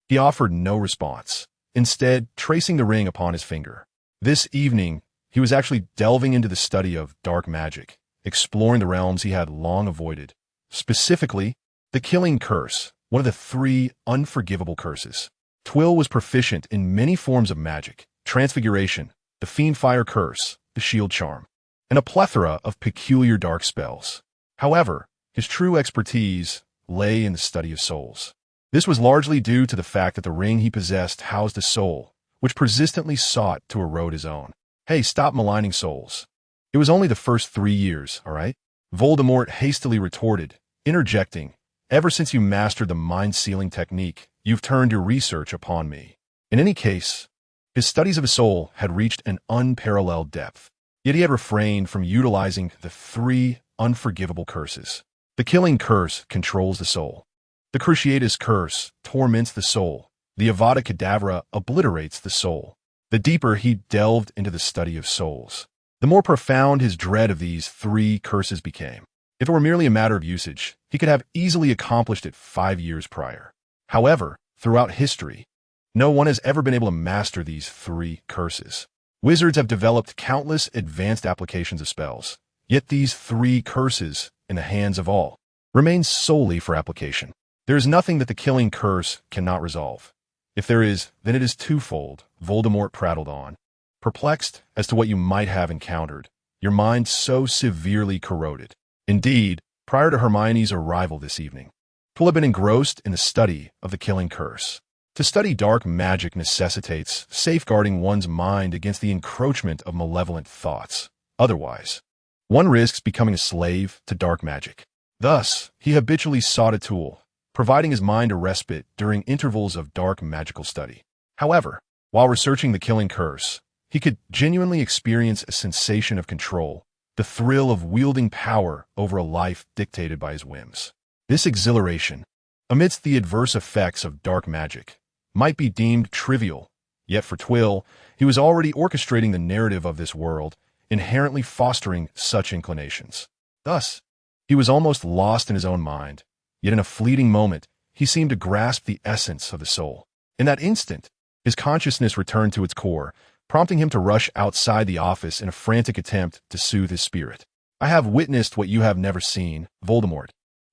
[SPEAKER 1] he offered no response, instead tracing the ring upon his finger. This evening, he was actually delving into the study of dark magic, exploring the realms he had long avoided. Specifically, the killing curse, one of the 3 unforgivable curses. Trevelyan was proficient in many forms of magic: transfiguration, the fiendfire curse, the shield charm, and a plethora of peculiar dark spells. However, his true expertise lay in the study of souls. This was largely due to the fact that the ring he possessed housed a soul, which persistently sought to erode his own. Hey, stop maligning souls. It was only the first 3 years, all right? Voldemort hastily retorted, interjecting, ever since you mastered the mind-sealing technique, you've turned your research upon me. In any case, his studies of his soul had reached an unparalleled depth, yet he had refrained from utilizing the 3 unforgivable curses. The killing curse controls the soul. The Cruciatus curse torments the soul. The Avada Kedavra obliterates the soul. The deeper he delved into the study of souls, the more profound his dread of these 3 curses became. If it were merely a matter of usage, he could have easily accomplished it 5 years prior. However, throughout history, no one has ever been able to master these 3 curses. Wizards have developed countless advanced applications of spells, yet these 3 curses, in the hands of all, remain solely for application. There is nothing that the killing curse cannot resolve. If there is, then it is twofold, Voldemort prattled on, perplexed as to what you might have encountered, your mind so severely corroded. Indeed, prior to Hermione's arrival this evening, Trevelyan had been engrossed in the study of the killing curse. To study dark magic necessitates safeguarding one's mind against the encroachment of malevolent thoughts. Otherwise, one risks becoming a slave to dark magic. Thus, he habitually sought a tool, providing his mind a respite during intervals of dark magical study. However, while researching the killing curse, he could genuinely experience a sensation of control, the thrill of wielding power over a life dictated by his whims. This exhilaration, amidst the adverse effects of dark magic, might be deemed trivial, yet for Trevelyan, he was already orchestrating the narrative of this world, inherently fostering such inclinations. Thus, he was almost lost in his own mind, yet in a fleeting moment, he seemed to grasp the essence of the soul. In that instant, His consciousness returned to its core, prompting him to rush outside the office in a frantic attempt to soothe his spirit. "I have witnessed what you have never seen, Voldemort,"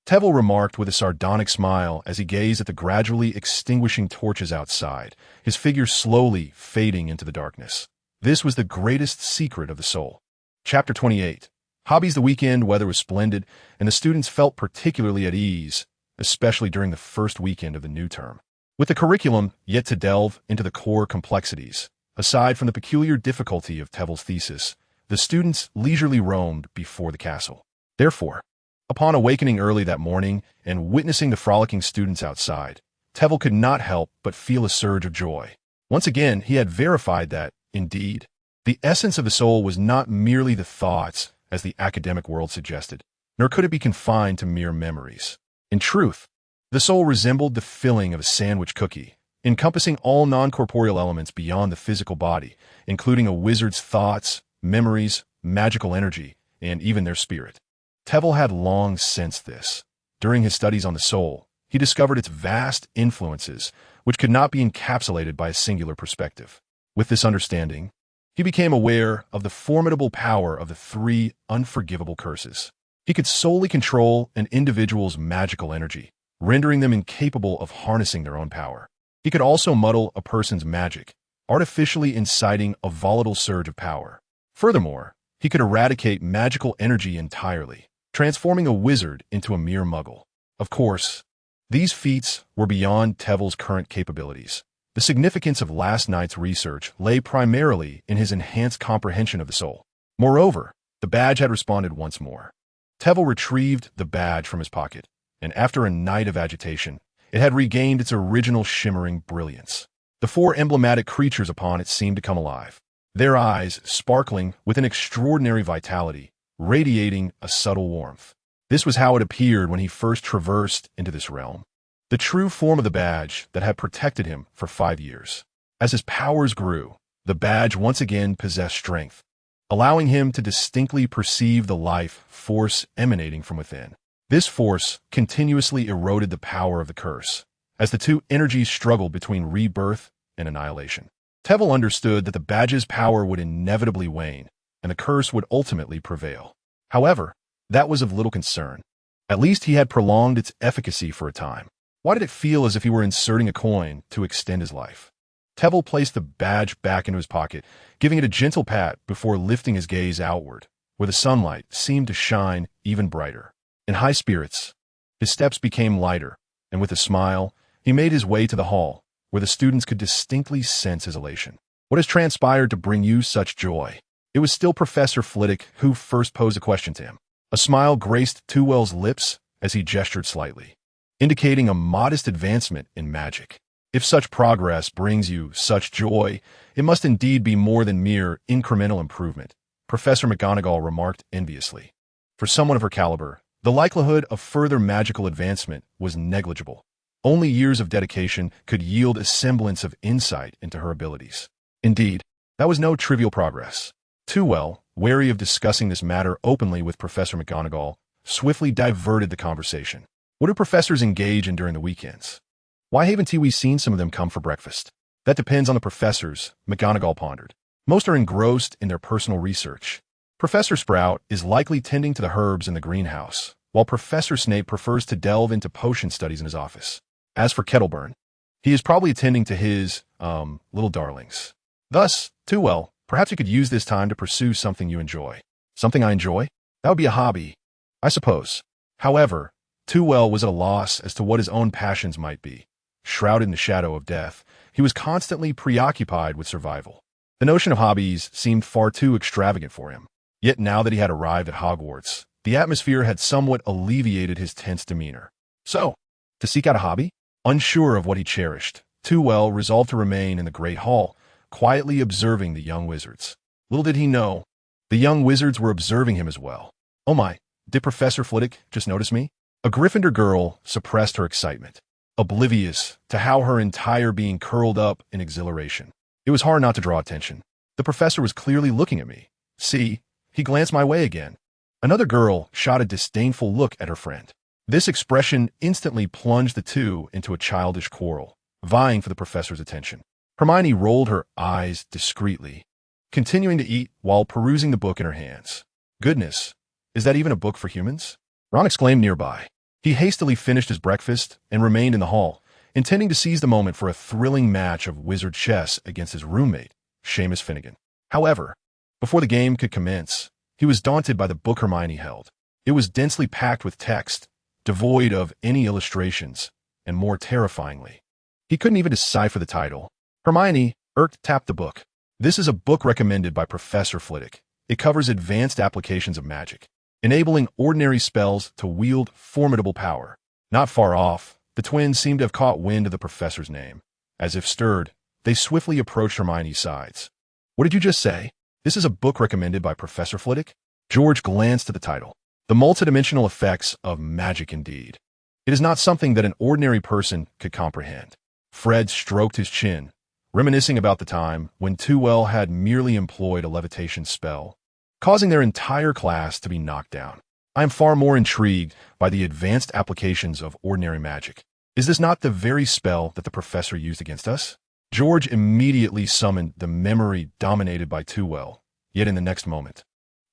[SPEAKER 1] Tevil remarked with a sardonic smile as he gazed at the gradually extinguishing torches outside, his figure slowly fading into the darkness. This was the greatest secret of the soul. Chapter 28. Hobbies. The weekend weather was splendid, and the students felt particularly at ease, especially during the first weekend of the new term. With the curriculum yet to delve into the core complexities, aside from the peculiar difficulty of Tevil's thesis, the students leisurely roamed before the castle. Therefore, upon awakening early that morning and witnessing the frolicking students outside, Tevil could not help but feel a surge of joy. Once again, he had verified that, indeed, the essence of the soul was not merely the thoughts, as the academic world suggested, nor could it be confined to mere memories. In truth, the soul resembled the filling of a sandwich cookie, encompassing all non-corporeal elements beyond the physical body, including a wizard's thoughts, memories, magical energy, and even their spirit. Tevil had long sensed this. During his studies on the soul, he discovered its vast influences, which could not be encapsulated by a singular perspective. With this understanding, he became aware of the formidable power of the three unforgivable curses. He could solely control an individual's magical energy, rendering them incapable of harnessing their own power. He could also muddle a person's magic, artificially inciting a volatile surge of power. Furthermore, he could eradicate magical energy entirely, transforming a wizard into a mere muggle. Of course, these feats were beyond Tevil's current capabilities. The significance of last night's research lay primarily in his enhanced comprehension of the soul. Moreover, the badge had responded once more. Tevil retrieved the badge from his pocket, and after a night of agitation, it had regained its original shimmering brilliance. The four emblematic creatures upon it seemed to come alive, their eyes sparkling with an extraordinary vitality, radiating a subtle warmth. This was how it appeared when he first traversed into this realm. The true form of the badge that had protected him for 5 years. As his powers grew, the badge once again possessed strength, allowing him to distinctly perceive the life force emanating from within. This force continuously eroded the power of the curse, as the two energies struggled between rebirth and annihilation. Tevil understood that the badge's power would inevitably wane, and the curse would ultimately prevail. However, that was of little concern. At least he had prolonged its efficacy for a time. Why did it feel as if he were inserting a coin to extend his life? Tevil placed the badge back into his pocket, giving it a gentle pat before lifting his gaze outward, where the sunlight seemed to shine even brighter. In high spirits, his steps became lighter, and with a smile, he made his way to the hall, where the students could distinctly sense his elation. "What has transpired to bring you such joy?" It was still Professor Flitwick who first posed a question to him. A smile graced Tewell's lips as he gestured slightly, indicating a modest advancement in magic. "If such progress brings you such joy, it must indeed be more than mere incremental improvement," Professor McGonagall remarked enviously. For someone of her caliber, the likelihood of further magical advancement was negligible. Only years of dedication could yield a semblance of insight into her abilities. Indeed, that was no trivial progress. Tewell, wary of discussing this matter openly with Professor McGonagall, swiftly diverted the conversation. "What do professors engage in during the weekends? Why haven't we seen some of them come for breakfast?" "That depends on the professors," McGonagall pondered. "Most are engrossed in their personal research. Professor Sprout is likely tending to the herbs in the greenhouse, while Professor Snape prefers to delve into potion studies in his office. As for Kettleburn, he is probably attending to his, little darlings. Thus, Tewell, perhaps you could use this time to pursue something you enjoy." "Something I enjoy? That would be a hobby, I suppose." However, Tewell was at a loss as to what his own passions might be. Shrouded in the shadow of death, he was constantly preoccupied with survival. The notion of hobbies seemed far too extravagant for him. Yet now that he had arrived at Hogwarts, the atmosphere had somewhat alleviated his tense demeanor. So, to seek out a hobby? Unsure of what he cherished, Tewell resolved to remain in the Great Hall, quietly observing the young wizards. Little did he know, the young wizards were observing him as well. "Oh my, did Professor Flitwick just notice me?" A Gryffindor girl suppressed her excitement, oblivious to how her entire being curled up in exhilaration. It was hard not to draw attention. The professor was clearly looking at me. See, he glanced my way again. Another girl shot a disdainful look at her friend. This expression instantly plunged the two into a childish quarrel, vying for the professor's attention. Hermione rolled her eyes discreetly, continuing to eat while perusing the book in her hands. Goodness, is that even a book for humans? Ron exclaimed nearby. He hastily finished his breakfast and remained in the hall, intending to seize the moment for a thrilling match of wizard chess against his roommate, Seamus Finnegan. However, before the game could commence, he was daunted by the book Hermione held. It was densely packed with text, devoid of any illustrations, and more terrifyingly, he couldn't even decipher the title. Hermione, irked, tapped the book. This is a book recommended by Professor Flitwick. It covers advanced applications of magic, enabling ordinary spells to wield formidable power. Not far off, the twins seemed to have caught wind of the professor's name. As if stirred, they swiftly approached Hermione's sides. What did you just say? This is a book recommended by Professor Flitwick? George glanced at the title. The multidimensional effects of magic indeed. It is not something that an ordinary person could comprehend. Fred stroked his chin, reminiscing about the time when Tewell had merely employed a levitation spell, causing their entire class to be knocked down. I am far more intrigued by the advanced applications of ordinary magic. Is this not the very spell that the professor used against us? George immediately summoned the memory dominated by Tewell, yet in the next moment,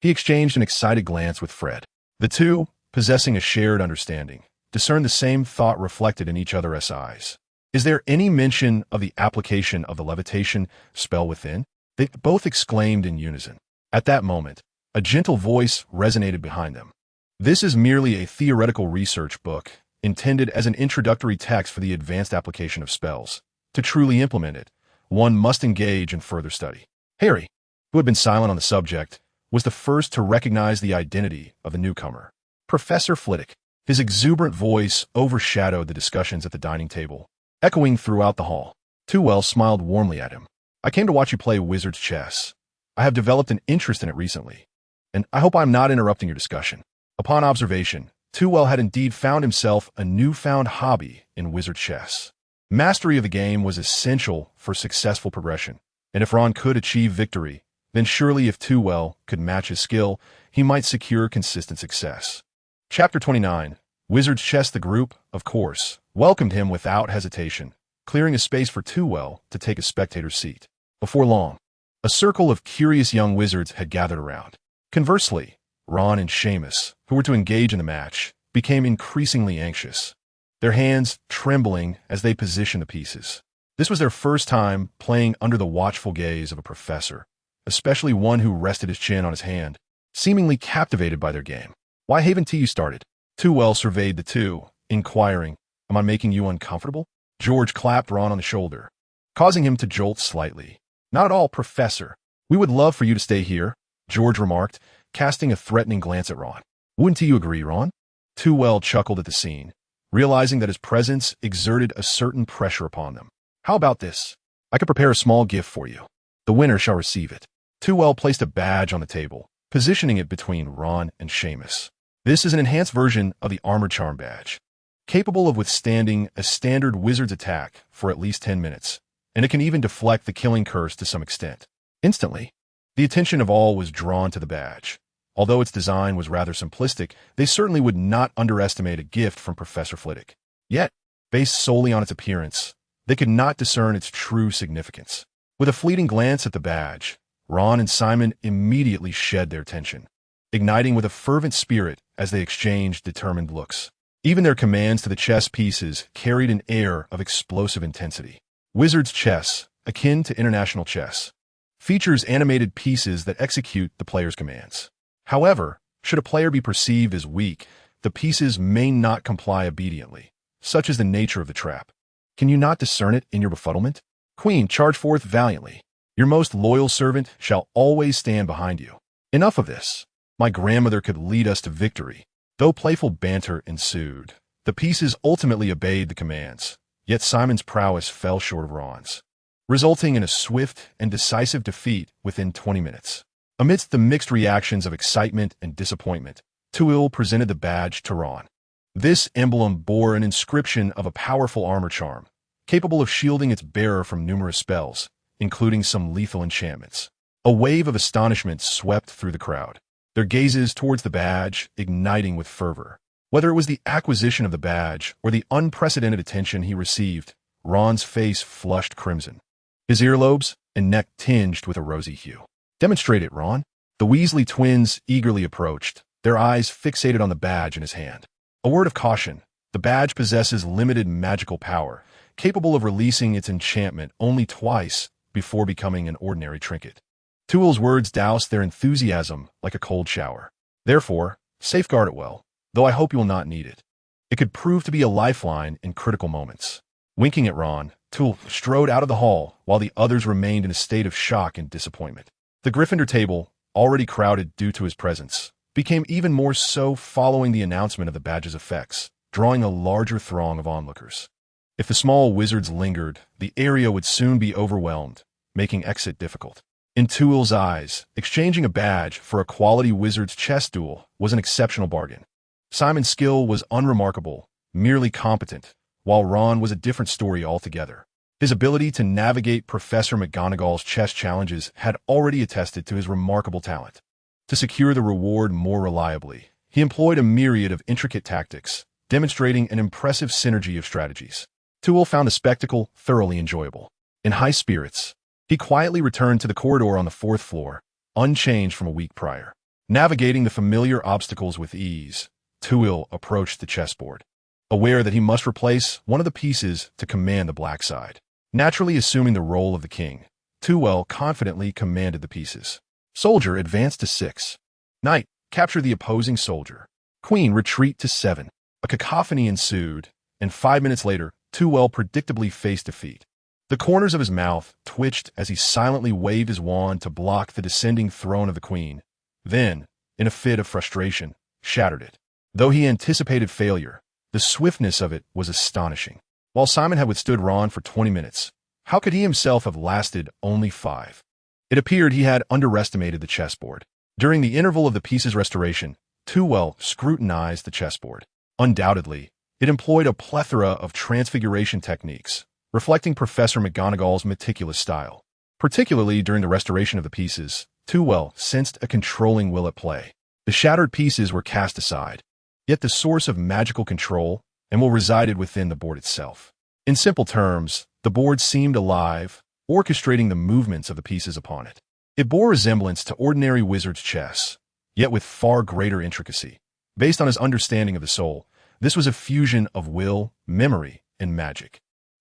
[SPEAKER 1] he exchanged an excited glance with Fred. The two, possessing a shared understanding, discerned the same thought reflected in each other's eyes. Is there any mention of the application of the levitation spell within? They both exclaimed in unison. At that moment, a gentle voice resonated behind them. This is merely a theoretical research book, intended as an introductory text for the advanced application of spells. To truly implement it, one must engage in further study. Harry, who had been silent on the subject, was the first to recognize the identity of the newcomer. Professor Flitwick. His exuberant voice overshadowed the discussions at the dining table, echoing throughout the hall. Tewell smiled warmly at him. I came to watch you play wizard's chess. I have developed an interest in it recently, and I hope I'm not interrupting your discussion. Upon observation, Tewell had indeed found himself a newfound hobby in wizard chess. Mastery of the game was essential for successful progression, and if Ron could achieve victory, then surely if Tewell could match his skill, he might secure consistent success. Chapter 29. Wizard's Chess. The group, of course, welcomed him without hesitation, clearing a space for Tewell to take a spectator's seat. Before long, a circle of curious young wizards had gathered around. Conversely, Ron and Seamus, who were to engage in the match, became increasingly anxious, their hands trembling as they positioned the pieces. This was their first time playing under the watchful gaze of a professor, especially one who rested his chin on his hand, seemingly captivated by their game. Why haven't you started? Tewell surveyed the two, inquiring, Am I making you uncomfortable? George clapped Ron on the shoulder, causing him to jolt slightly. Not at all, Professor. We would love for you to stay here, George remarked, casting a threatening glance at Ron. Wouldn't you agree, Ron? Tewell chuckled at the scene, realizing that his presence exerted a certain pressure upon them. How about this? I could prepare a small gift for you. The winner shall receive it. Tewell placed a badge on the table, positioning it between Ron and Seamus. This is an enhanced version of the Armor Charm badge, capable of withstanding a standard wizard's attack for at least 10 minutes, and it can even deflect the killing curse to some extent. Instantly, the attention of all was drawn to the badge. Although its design was rather simplistic, they certainly would not underestimate a gift from Professor Flitwick. Yet, based solely on its appearance, they could not discern its true significance. With a fleeting glance at the badge, Ron and Simon immediately shed their tension, igniting with a fervent spirit as they exchanged determined looks. Even their commands to the chess pieces carried an air of explosive intensity. Wizard's chess, akin to international chess, features animated pieces that execute the player's commands. However, should a player be perceived as weak, the pieces may not comply obediently, such is the nature of the trap. Can you not discern it in your befuddlement? Queen, charge forth valiantly. Your most loyal servant shall always stand behind you. Enough of this. My grandmother could lead us to victory. Though playful banter ensued, the pieces ultimately obeyed the commands, yet Simon's prowess fell short of Ron's, resulting in a swift and decisive defeat within 20 minutes. Amidst the mixed reactions of excitement and disappointment, Tewell presented the badge to Ron. This emblem bore an inscription of a powerful armor charm, capable of shielding its bearer from numerous spells, including some lethal enchantments. A wave of astonishment swept through the crowd, their gazes towards the badge igniting with fervor. Whether it was the acquisition of the badge or the unprecedented attention he received, Ron's face flushed crimson. his earlobes and neck tinged with a rosy hue. "Demonstrate it, Ron." The Weasley twins eagerly approached, their eyes fixated on the badge in his hand. A word of caution: the badge possesses limited magical power, capable of releasing its enchantment only twice before becoming an ordinary trinket. Tuel's words doused their enthusiasm like a cold shower. "Therefore, safeguard it well, though I hope you will not need it. It could prove to be a lifeline in critical moments." Winking at Ron, Tuel strode out of the hall while the others remained in a state of shock and disappointment. The Gryffindor table, already crowded due to his presence, became even more so following the announcement of the badge's effects, drawing a larger throng of onlookers. If the small wizards lingered, the area would soon be overwhelmed, making exit difficult. In Tuel's eyes, exchanging a badge for a quality wizard's chess duel was an exceptional bargain. Simon's skill was unremarkable, merely competent, while Ron was a different story altogether. His ability to navigate Professor McGonagall's chess challenges had already attested to his remarkable talent. To secure the reward more reliably, he employed a myriad of intricate tactics, demonstrating an impressive synergy of strategies. Tuel found the spectacle thoroughly enjoyable. In high spirits, he quietly returned to the corridor on the 4th floor, unchanged from a week prior. Navigating the familiar obstacles with ease, Tuel approached the chessboard, aware that he must replace one of the pieces to command the black side. Naturally assuming the role of the king, Tuel confidently commanded the pieces. Soldier, advance to 6. Knight, capture the opposing soldier. Queen, retreat to 7. A cacophony ensued, and 5 minutes later, Tuel predictably faced defeat. The corners of his mouth twitched as he silently waved his wand to block the descending throne of the queen, then, in a fit of frustration, shattered it. Though he anticipated failure, the swiftness of it was astonishing. While Simon had withstood Ron for 20 minutes, how could he himself have lasted only 5? It appeared he had underestimated the chessboard. During the interval of the piece's restoration, Tuel scrutinized the chessboard. Undoubtedly, it employed a plethora of transfiguration techniques, reflecting Professor McGonagall's meticulous style. Particularly during the restoration of the pieces, Tuel sensed a controlling will at play. The shattered pieces were cast aside, yet the source of magical control and will resided within the board itself. In simple terms, the board seemed alive, orchestrating the movements of the pieces upon it. It bore resemblance to ordinary wizard's chess, yet with far greater intricacy. Based on his understanding of the soul, this was a fusion of will, memory, and magic.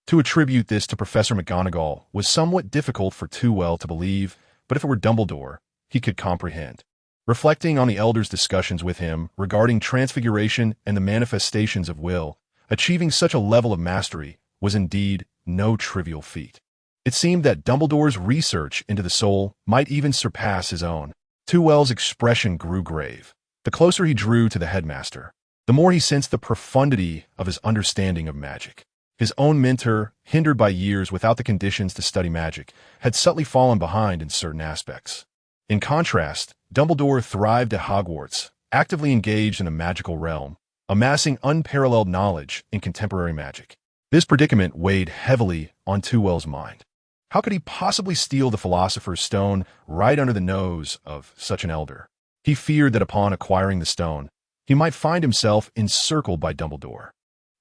[SPEAKER 1] To attribute this to Professor McGonagall was somewhat difficult for Tuel to believe, but if it were Dumbledore, he could comprehend. Reflecting on the Elder's discussions with him regarding transfiguration and the manifestations of will, achieving such a level of mastery was indeed no trivial feat. It seemed that Dumbledore's research into the soul might even surpass his own. Tuel's expression grew grave. The closer he drew to the headmaster, the more he sensed the profundity of his understanding of magic. His own mentor, hindered by years without the conditions to study magic, had subtly fallen behind in certain aspects. In contrast, Dumbledore thrived at Hogwarts, actively engaged in a magical realm, amassing unparalleled knowledge in contemporary magic. This predicament weighed heavily on Tuel's mind. How could he possibly steal the Philosopher's Stone right under the nose of such an elder? He feared that upon acquiring the stone, he might find himself encircled by Dumbledore.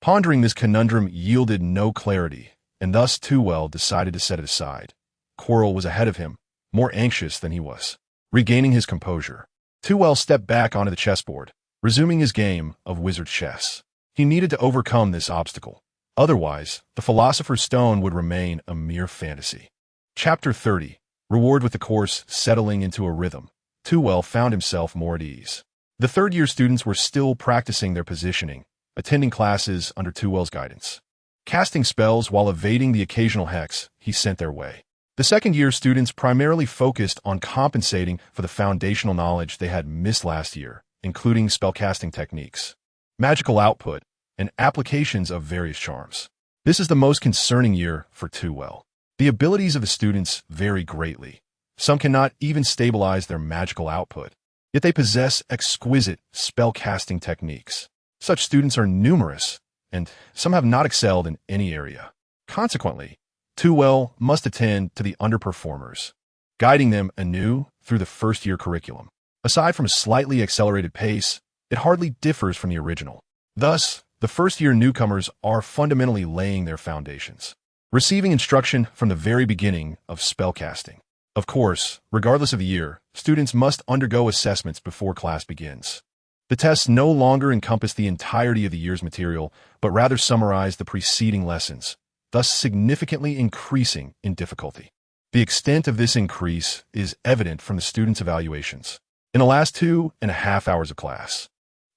[SPEAKER 1] Pondering this conundrum yielded no clarity, and thus Tuel decided to set it aside. Quirrell was ahead of him, more anxious than he was. Regaining his composure, Tuel stepped back onto the chessboard, resuming his game of wizard chess. He needed to overcome this obstacle. Otherwise, the Philosopher's Stone would remain a mere fantasy. Chapter 30. Reward. With the course settling into a rhythm, Tuel found himself more at ease. The third-year students were still practicing their positioning, attending classes under Tuel's guidance, casting spells while evading the occasional hex he sent their way. The second-year students primarily focused on compensating for the foundational knowledge they had missed last year, including spellcasting techniques, magical output, and applications of various charms. This is the most concerning year for Tuel. The abilities of the students vary greatly. Some cannot even stabilize their magical output, yet they possess exquisite spellcasting techniques. Such students are numerous, and some have not excelled in any area. Consequently, Tuel must attend to the underperformers, guiding them anew through the first-year curriculum. Aside from a slightly accelerated pace, it hardly differs from the original. Thus, the first-year newcomers are fundamentally laying their foundations. receiving instruction from the very beginning of spellcasting. Of course, regardless of the year, students must undergo assessments before class begins. The tests no longer encompass the entirety of the year's material, but rather summarize the preceding lessons, thus significantly increasing in difficulty. The extent of this increase is evident from the students' evaluations. In the last 2.5 hours of class,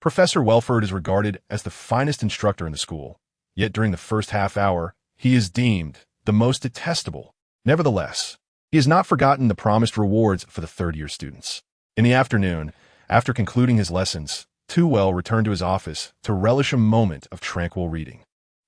[SPEAKER 1] Professor Welford is regarded as the finest instructor in the school, yet during the first half hour, he is deemed the most detestable. Nevertheless, he has not forgotten the promised rewards for the third-year students. In the afternoon, after concluding his lessons, Tewell returned to his office to relish a moment of tranquil reading.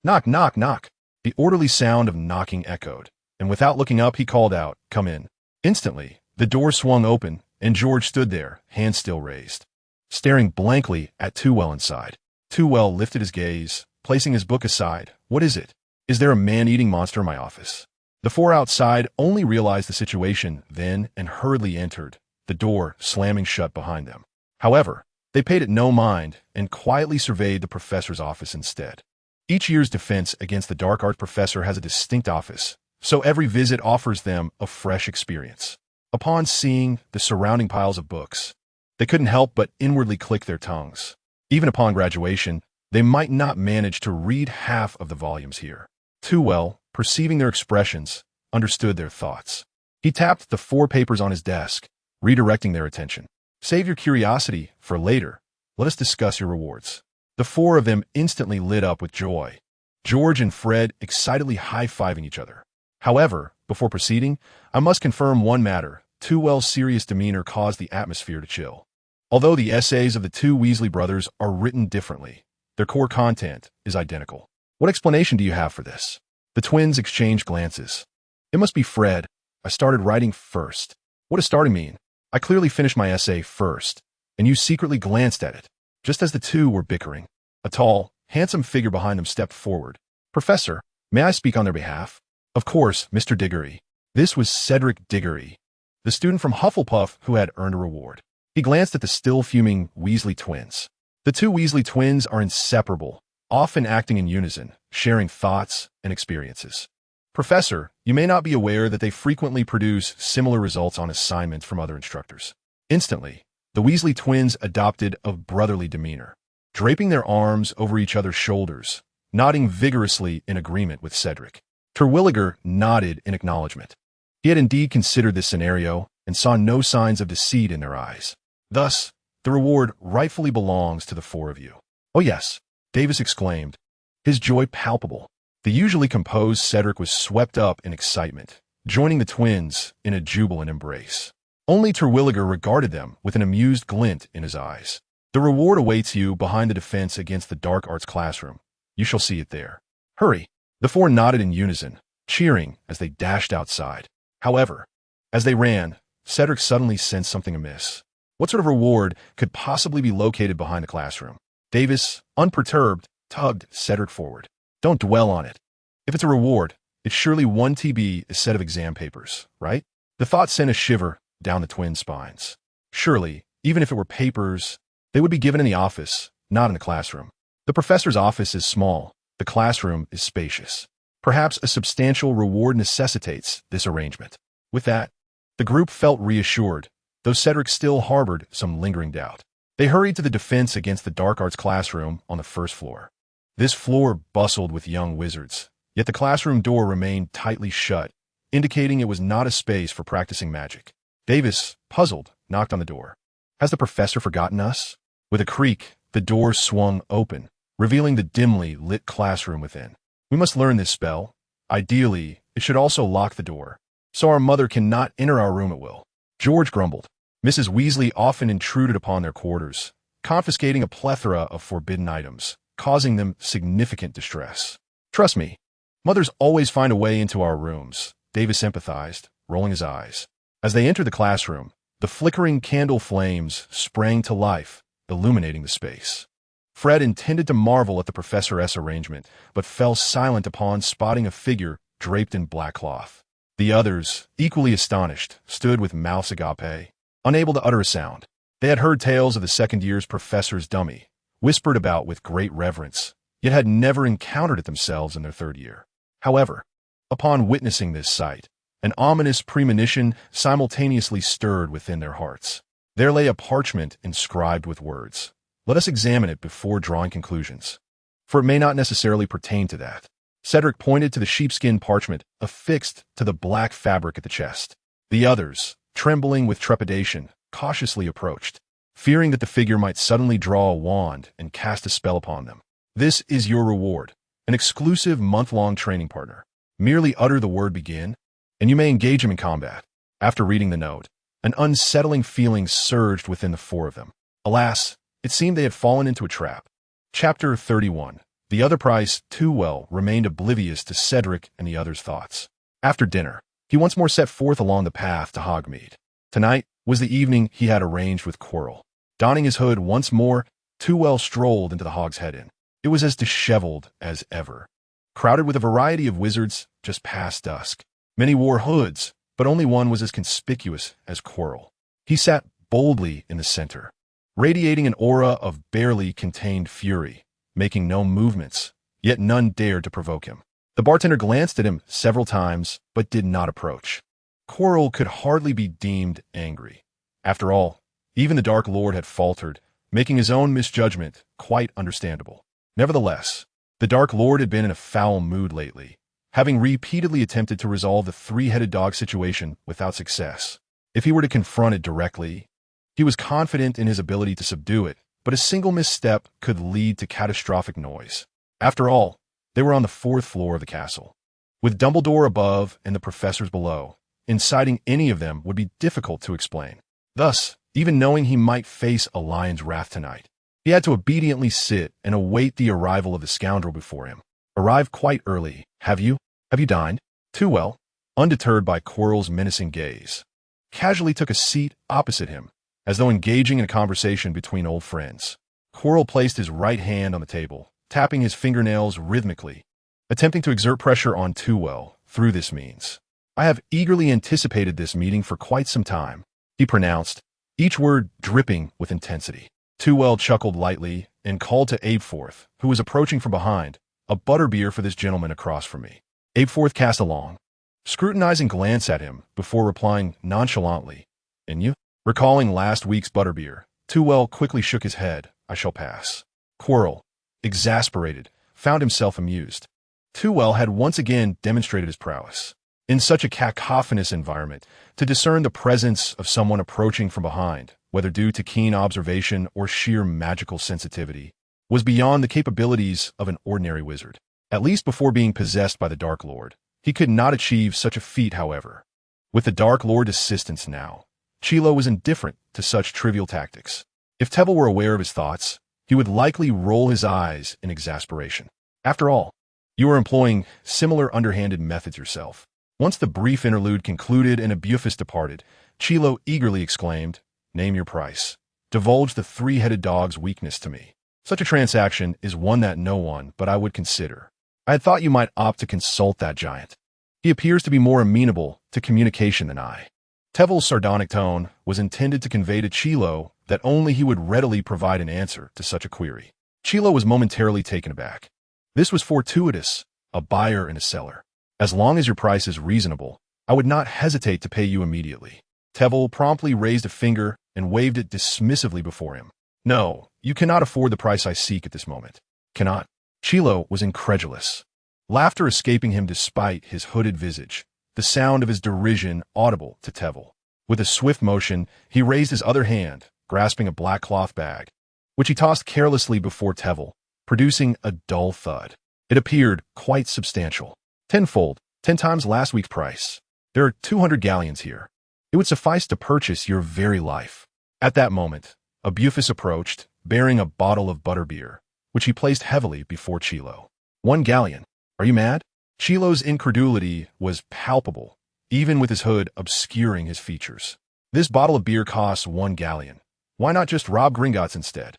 [SPEAKER 1] Knock, knock, knock. The orderly sound of knocking echoed, and without looking up, he called out, "Come in." Instantly, the door swung open, and George stood there, hands still raised, staring blankly at Tewell inside. Tewell lifted his gaze, placing his book aside. "What is it? Is there a man-eating monster in my office?" The four outside only realized the situation then and hurriedly entered, the door slamming shut behind them. However, they paid it no mind and quietly surveyed the professor's office instead. Each year's defense against the dark arts professor has a distinct office, so every visit offers them a fresh experience. Upon seeing the surrounding piles of books, they couldn't help but inwardly click their tongues. Even upon graduation, they might not manage to read half of the volumes here. Tewell, perceiving their expressions, understood their thoughts. He tapped the 4 papers on his desk, redirecting their attention. "Save your curiosity for later. Let us discuss your rewards." The 4 of them instantly lit up with joy, George and Fred excitedly high-fiving each other. However, before proceeding, I must confirm one matter. Tewell's serious demeanor caused the atmosphere to chill. Although the essays of the 2 Weasley brothers are written differently, their core content is identical. "What explanation do you have for this?" The twins exchanged glances. "It must be Fred. I started writing first." "What does starting mean?" "I clearly finished my essay first, and you secretly glanced at it." Just as the 2 were bickering, a tall, handsome figure behind them stepped forward. "Professor, may I speak on their behalf?" "Of course, Mr. Diggory." This was Cedric Diggory, the student from Hufflepuff who had earned a reward. He glanced at the still-fuming Weasley twins. The 2 Weasley twins are inseparable, often acting in unison, sharing thoughts and experiences. "Professor, you may not be aware that they frequently produce similar results on assignments from other instructors." Instantly, the Weasley twins adopted a brotherly demeanor, draping their arms over each other's shoulders, nodding vigorously in agreement with Cedric. Terwilliger nodded in acknowledgement. He had indeed considered this scenario and saw no signs of deceit in their eyes. Thus, the reward rightfully belongs to the 4 of you. "Oh yes," Davis exclaimed, his joy palpable. The usually composed Cedric was swept up in excitement, joining the twins in a jubilant embrace. Only Terwilliger regarded them with an amused glint in his eyes. "The reward awaits you behind the defense against the dark arts classroom. You shall see it there. Hurry." The 4 nodded in unison, cheering as they dashed outside. However, as they ran, Cedric suddenly sensed something amiss. What sort of reward could possibly be located behind the classroom? Davis, unperturbed, tugged Cedric forward. "Don't dwell on it. If it's a reward, it's surely 1 TB a set of exam papers, right?" The thought sent a shiver down the twins' spines. Surely, even if it were papers, they would be given in the office, not in the classroom. The professor's office is small. The classroom is spacious. Perhaps a substantial reward necessitates this arrangement. With that, the group felt reassured, though Cedric still harbored some lingering doubt. They hurried to the defense against the dark arts classroom on the first floor. This floor bustled with young wizards, yet the classroom door remained tightly shut, indicating it was not a space for practicing magic. Davis, puzzled, knocked on the door. "Has the professor forgotten us?" With a creak, the door swung open, revealing the dimly lit classroom within. "We must learn this spell. Ideally, it should also lock the door, so our mother cannot enter our room at will." George grumbled. Mrs. Weasley often intruded upon their quarters, confiscating a plethora of forbidden items, causing them significant distress. "Trust me, mothers always find a way into our rooms," Davis empathized, rolling his eyes. As they entered the classroom, the flickering candle flames sprang to life, illuminating the space. Fred intended to marvel at the professor's arrangement, but fell silent upon spotting a figure draped in black cloth. The others, equally astonished, stood with mouths agape, unable to utter a sound. They had heard tales of the second year's professor's dummy, whispered about with great reverence, yet had never encountered it themselves in their third year. However, Upon witnessing this sight, an ominous premonition simultaneously stirred within their hearts. There lay a parchment inscribed with words. Let us examine it before drawing conclusions, for it may not necessarily pertain to that. Cedric pointed to the sheepskin parchment affixed to the black fabric at the chest. The others, trembling with trepidation, cautiously approached, fearing that the figure might suddenly draw a wand and cast a spell upon them. This is your reward, an exclusive month-long training partner. Merely utter the word begin, and you may engage him in combat. After reading the note, an unsettling feeling surged within the four of them. Alas, it seemed they had fallen into a trap. Chapter 31. The other price, too well, remained oblivious to Cedric and the others' thoughts. After dinner, he once more set forth along the path to Hogmeade. Tonight was the evening he had arranged with Quirrell. Donning his hood once more, Too Well strolled into the Hog's Head Inn. It was as disheveled as ever, crowded with a variety of wizards just past dusk. Many wore hoods, but only one was as conspicuous as Quirrell. He sat boldly in the center, radiating an aura of barely contained fury, making no movements, yet none dared to provoke him. The bartender glanced at him several times, but did not approach. Quirrell could hardly be deemed angry. After all, even the Dark Lord had faltered, making his own misjudgment quite understandable. Nevertheless, the Dark Lord had been in a foul mood lately, having repeatedly attempted to resolve the three-headed dog situation without success. If he were to confront it directly, he was confident in his ability to subdue it, but a single misstep could lead to catastrophic noise. After all, they were on the 4th floor of the castle, with Dumbledore above and the professors below. Inciting any of them would be difficult to explain. Thus, even knowing he might face a lion's wrath tonight, he had to obediently sit and await the arrival of the scoundrel before him. Arrived quite early. Have you dined? Too Well, undeterred by Quirrell's menacing gaze, casually took a seat opposite him, as though engaging in a conversation between old friends. Quirrell placed his right hand on the table, tapping his fingernails rhythmically, attempting to exert pressure on Too Well through this means. I have eagerly anticipated this meeting for quite some time, he pronounced, each word dripping with intensity. Too Well chuckled lightly and called to Abeforth, who was approaching from behind, a butterbeer for this gentleman across from me. Abeforth cast a long, scrutinizing glance at him before replying nonchalantly, "And you?" Recalling last week's butterbeer, Too Well quickly shook his head. "I shall pass." Quirrell, exasperated, found himself amused. Too Well had once again demonstrated his prowess. In such a cacophonous environment, to discern the presence of someone approaching from behind, whether due to keen observation or sheer magical sensitivity, was beyond the capabilities of an ordinary wizard. At least before being possessed by the Dark Lord, he could not achieve such a feat, however. With the Dark Lord's assistance now, Chilo was indifferent to such trivial tactics. If Tevel were aware of his thoughts, he would likely roll his eyes in exasperation. After all, you are employing similar underhanded methods yourself. Once the brief interlude concluded and Abeforth departed, Chilo eagerly exclaimed, "Name your price. Divulge the three-headed dog's weakness to me. Such a transaction is one that no one but I would consider. I had thought you might opt to consult that giant. He appears to be more amenable to communication than I." Tevel's sardonic tone was intended to convey to Chilo that only he would readily provide an answer to such a query. Chilo was momentarily taken aback. This was fortuitous, a buyer and a seller. As long as your price is reasonable, I would not hesitate to pay you immediately. Tevel promptly raised a finger and waved it dismissively before him. "No, you cannot afford the price I seek at this moment." "Cannot?" Chilo was incredulous, laughter escaping him despite his hooded visage, the sound of his derision audible to Tevel. With a swift motion, he raised his other hand, grasping a black cloth bag, which he tossed carelessly before Tevel, producing a dull thud. It appeared quite substantial. "Tenfold, 10 times last week's price. There are 200 galleons here. It would suffice to purchase your very life." At that moment, Abeforth approached, bearing a bottle of butterbeer, which he placed heavily before Chilo. "1 galleon? Are you mad?" Chilo's incredulity was palpable, even with his hood obscuring his features. "This bottle of beer costs 1 galleon. Why not just rob Gringotts instead?"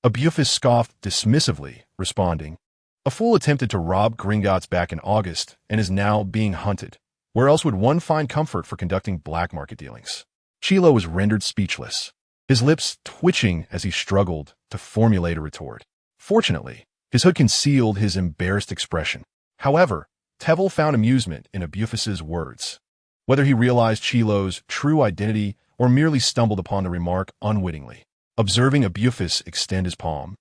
[SPEAKER 1] Abeforth scoffed dismissively, responding, "A fool attempted to rob Gringotts back in August and is now being hunted. Where else would one find comfort for conducting black market dealings?" Chilo was rendered speechless, his lips twitching as he struggled to formulate a retort. Fortunately, his hood concealed his embarrassed expression. However, Tevel found amusement in Abufus's words. Whether he realized Chilo's true identity or merely stumbled upon the remark unwittingly. Observing Abufus extend his palm,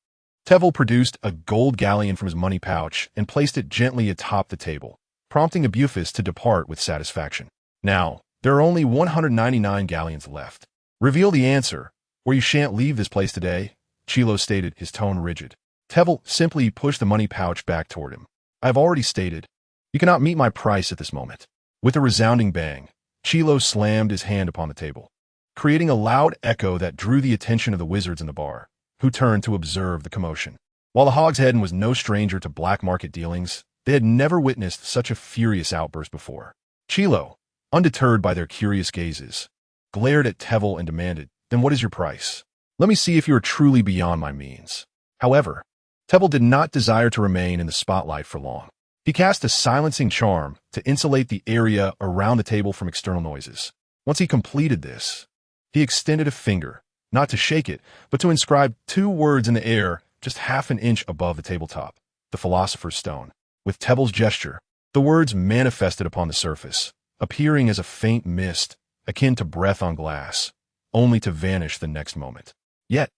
[SPEAKER 1] Tevel produced a gold galleon from his money pouch and placed it gently atop the table, prompting Abufus to depart with satisfaction. Now, there are only 199 galleons left. Reveal the answer, or you shan't leave this place today, Chilo stated, his tone rigid. Tevel simply pushed the money pouch back toward him. I have already stated, you cannot meet my price at this moment. With a resounding bang, Chilo slammed his hand upon the table, creating a loud echo that drew the attention of the wizards in the bar, who turned to observe the commotion. While the Hogshead was no stranger to black market dealings, they had never witnessed such a furious outburst before. Chilo, undeterred by their curious gazes, glared at Tevel and demanded, then what is your price? Let me see if you are truly beyond my means. However, Tevel did not desire to remain in the spotlight for long. He cast a silencing charm to insulate the area around the table from external noises. Once he completed this, he extended a finger, not to shake it, but to inscribe 2 words in the air just half an inch above the tabletop, the Philosopher's Stone. With Tevel's gesture, the words manifested upon the surface, appearing as a faint mist, akin to breath on glass, only to vanish the next moment. Yet,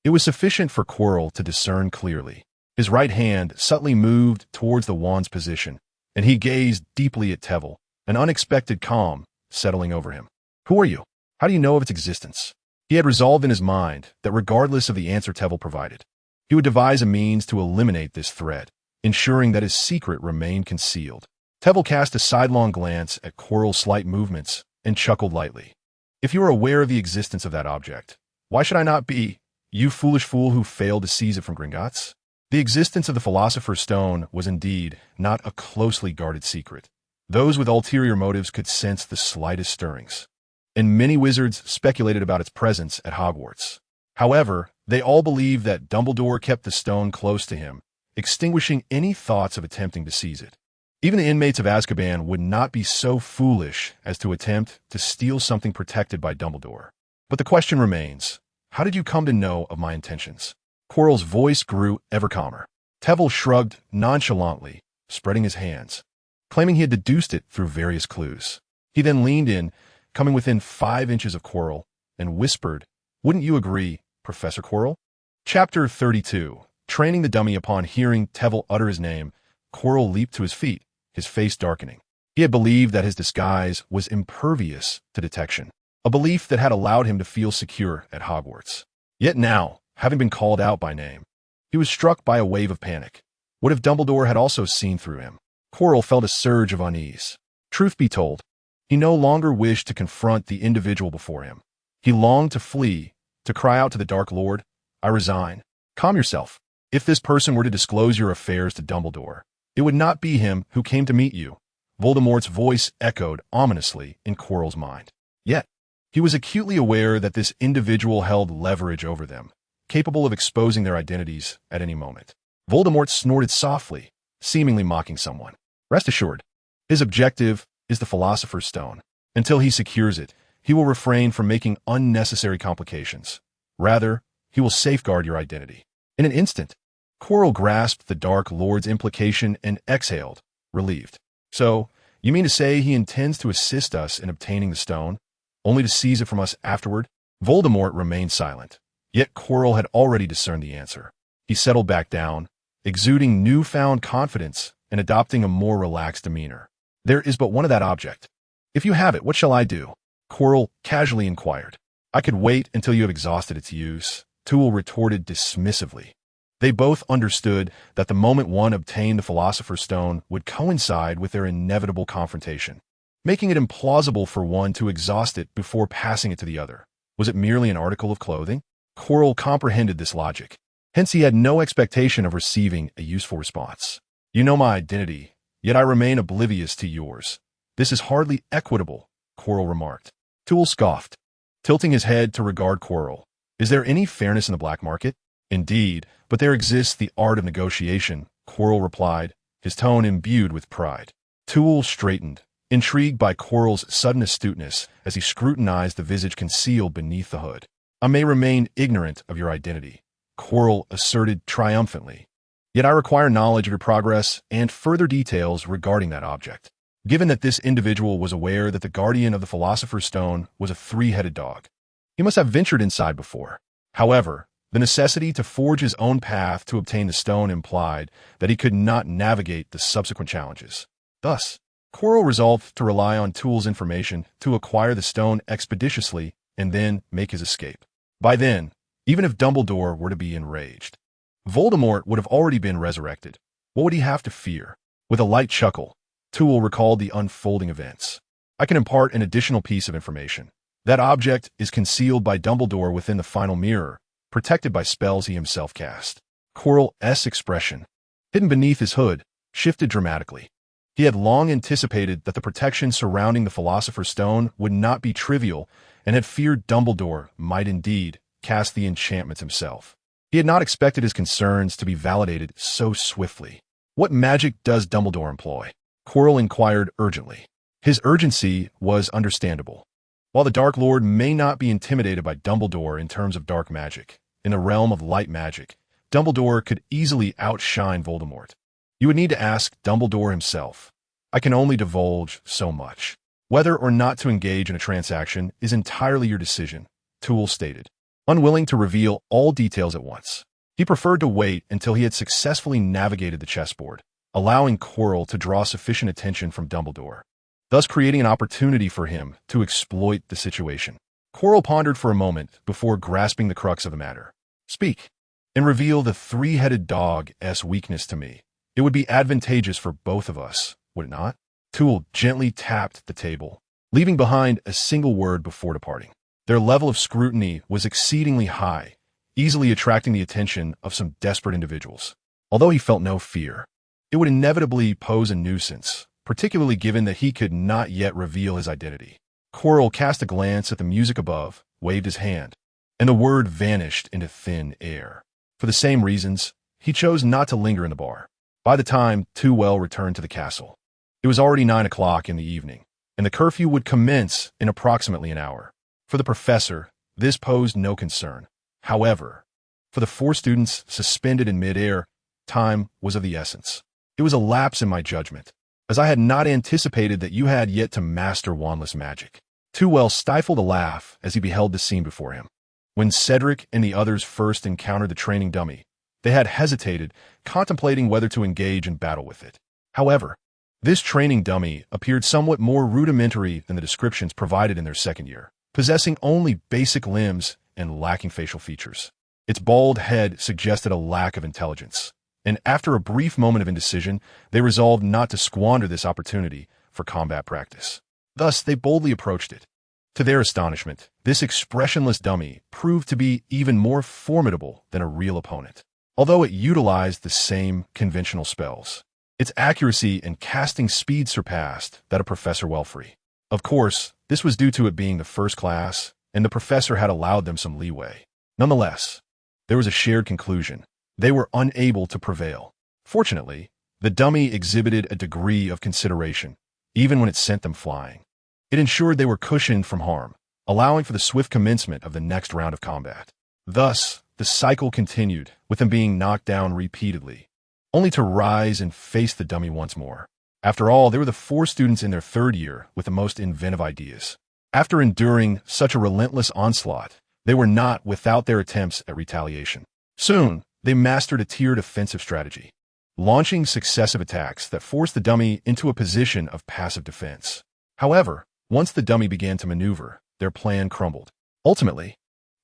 [SPEAKER 1] it was sufficient for Quirrell to discern clearly. His right hand subtly moved towards the wand's position, and he gazed deeply at Tevel, an unexpected calm settling over him. Who are you? How do you know of its existence? He had resolved in his mind that regardless of the answer Tevel provided, he would devise a means to eliminate this threat, ensuring that his secret remained concealed. Tevel cast a sidelong glance at Quirrell's slight movements and chuckled lightly. If you are aware of the existence of that object, why should I not be, you foolish fool who failed to seize it from Gringotts? The existence of the Philosopher's Stone was indeed not a closely guarded secret. Those with ulterior motives could sense the slightest stirrings, and many wizards speculated about its presence at Hogwarts. However, they all believed that Dumbledore kept the stone close to him, extinguishing any thoughts of attempting to seize it. Even the inmates of Azkaban would not be so foolish as to attempt to steal something protected by Dumbledore. But the question remains, how did you come to know of my intentions? Quirrell's voice grew ever calmer. Tevel shrugged nonchalantly, spreading his hands, claiming he had deduced it through various clues. He then leaned in, coming within 5 inches of Quirrell, and whispered, wouldn't you agree, Professor Quirrell? Chapter 32. Training the dummy. Upon hearing Tevel utter his name, Quirrell leaped to his feet, his face darkening. He had believed that his disguise was impervious to detection, a belief that had allowed him to feel secure at Hogwarts. Yet now, having been called out by name, he was struck by a wave of panic. What if Dumbledore had also seen through him? Quirrell felt a surge of unease. Truth be told, he no longer wished to confront the individual before him. He longed to flee, to cry out to the Dark Lord, I resign. Calm yourself. If this person were to disclose your affairs to Dumbledore, it would not be him who came to meet you. Voldemort's voice echoed ominously in Quirrell's mind. Yet, he was acutely aware that this individual held leverage over them, capable of exposing their identities at any moment. Voldemort snorted softly, seemingly mocking someone. Rest assured, his objective is the Philosopher's Stone. Until he secures it, he will refrain from making unnecessary complications. Rather, he will safeguard your identity. In an instant, Quirrell grasped the Dark Lord's implication and exhaled, relieved. So, you mean to say he intends to assist us in obtaining the stone, only to seize it from us afterward? Voldemort remained silent, yet Quirrell had already discerned the answer. He settled back down, exuding newfound confidence and adopting a more relaxed demeanor. There is but one of that object. If you have it, what shall I do? Quirrell casually inquired. I could wait until you have exhausted its use, Toole retorted dismissively. They both understood that the moment one obtained the Philosopher's Stone would coincide with their inevitable confrontation, making it implausible for one to exhaust it before passing it to the other. Was it merely an article of clothing? Quirrell comprehended this logic. Hence he had no expectation of receiving a useful response. You know my identity, yet I remain oblivious to yours. This is hardly equitable, Quirrell remarked. Toole scoffed, tilting his head to regard Quirrell. Is there any fairness in the black market? Indeed, but there exists the art of negotiation, Quirrell replied, his tone imbued with pride. Toole straightened, intrigued by Quirrell's sudden astuteness as he scrutinized the visage concealed beneath the hood. I may remain ignorant of your identity, Quirrell asserted triumphantly. Yet I require knowledge of your progress and further details regarding that object. Given that this individual was aware that the guardian of the Philosopher's Stone was a three-headed dog, he must have ventured inside before. However, the necessity to forge his own path to obtain the stone implied that he could not navigate the subsequent challenges. Thus, Quirrell resolved to rely on Tool's information to acquire the stone expeditiously and then make his escape. By then, even if Dumbledore were to be enraged, Voldemort would have already been resurrected. What would he have to fear? With a light chuckle, Tool recalled the unfolding events. I can impart an additional piece of information. That object is concealed by Dumbledore within the final mirror, protected by spells he himself cast. Quirrell's expression, hidden beneath his hood, shifted dramatically. He had long anticipated that the protection surrounding the Philosopher's Stone would not be trivial and had feared Dumbledore might indeed cast the enchantments himself. He had not expected his concerns to be validated so swiftly. What magic does Dumbledore employ? Quirrell inquired urgently. His urgency was understandable. While the Dark Lord may not be intimidated by Dumbledore in terms of dark magic, in the realm of light magic, Dumbledore could easily outshine Voldemort. You would need to ask Dumbledore himself. I can only divulge so much. Whether or not to engage in a transaction is entirely your decision, Tool stated, unwilling to reveal all details at once. He preferred to wait until he had successfully navigated the chessboard, allowing Quirrell to draw sufficient attention from Dumbledore, thus creating an opportunity for him to exploit the situation. Quirrell pondered for a moment before grasping the crux of the matter. Speak, and reveal the three-headed dog's weakness to me. It would be advantageous for both of us, would it not? Tool gently tapped the table, leaving behind a single word before departing. Their level of scrutiny was exceedingly high, easily attracting the attention of some desperate individuals. Although he felt no fear, it would inevitably pose a nuisance, particularly given that he could not yet reveal his identity. Quirrell cast a glance at the music above, waved his hand, and the word vanished into thin air. For the same reasons, he chose not to linger in the bar. By the time Tool returned to the castle, it was already 9 o'clock in the evening, and the curfew would commence in approximately an hour. For the professor, this posed no concern. However, for the 4 students suspended in midair, time was of the essence. It was a lapse in my judgment, as I had not anticipated that you had yet to master wandless magic. Tool stifled a laugh as he beheld the scene before him. When Cedric and the others first encountered the training dummy, they had hesitated, contemplating whether to engage in battle with it. However, this training dummy appeared somewhat more rudimentary than the descriptions provided in their second year, possessing only basic limbs and lacking facial features. Its bald head suggested a lack of intelligence, and after a brief moment of indecision, they resolved not to squander this opportunity for combat practice. Thus, they boldly approached it. To their astonishment, this expressionless dummy proved to be even more formidable than a real opponent. Although it utilized the same conventional spells, its accuracy and casting speed surpassed that of Professor Welfrey. Of course, this was due to it being the first class, and the professor had allowed them some leeway. Nonetheless, there was a shared conclusion. They were unable to prevail. Fortunately, the dummy exhibited a degree of consideration, even when it sent them flying. It ensured they were cushioned from harm, allowing for the swift commencement of the next round of combat. Thus, the cycle continued, with them being knocked down repeatedly, only to rise and face the dummy once more. After all, they were the 4 students in their 3rd year with the most inventive ideas. After enduring such a relentless onslaught, they were not without their attempts at retaliation. Soon, they mastered a tiered offensive strategy, launching successive attacks that forced the dummy into a position of passive defense. However, once the dummy began to maneuver, their plan crumbled. Ultimately,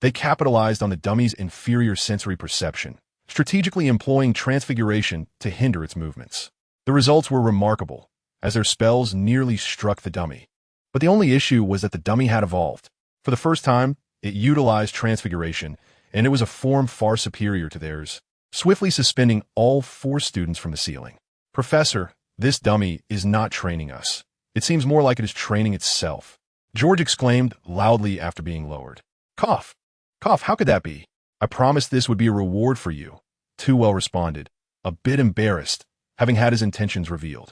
[SPEAKER 1] they capitalized on the dummy's inferior sensory perception, strategically employing transfiguration to hinder its movements. The results were remarkable, as their spells nearly struck the dummy. But the only issue was that the dummy had evolved. For the first time, it utilized transfiguration, and it was a form far superior to theirs, swiftly suspending all 4 students from the ceiling. Professor, this dummy is not training us. It seems more like it is training itself, George exclaimed loudly after being lowered. Cough. Cough, how could that be? I promised this would be a reward for you, Tool responded, a bit embarrassed, having had his intentions revealed.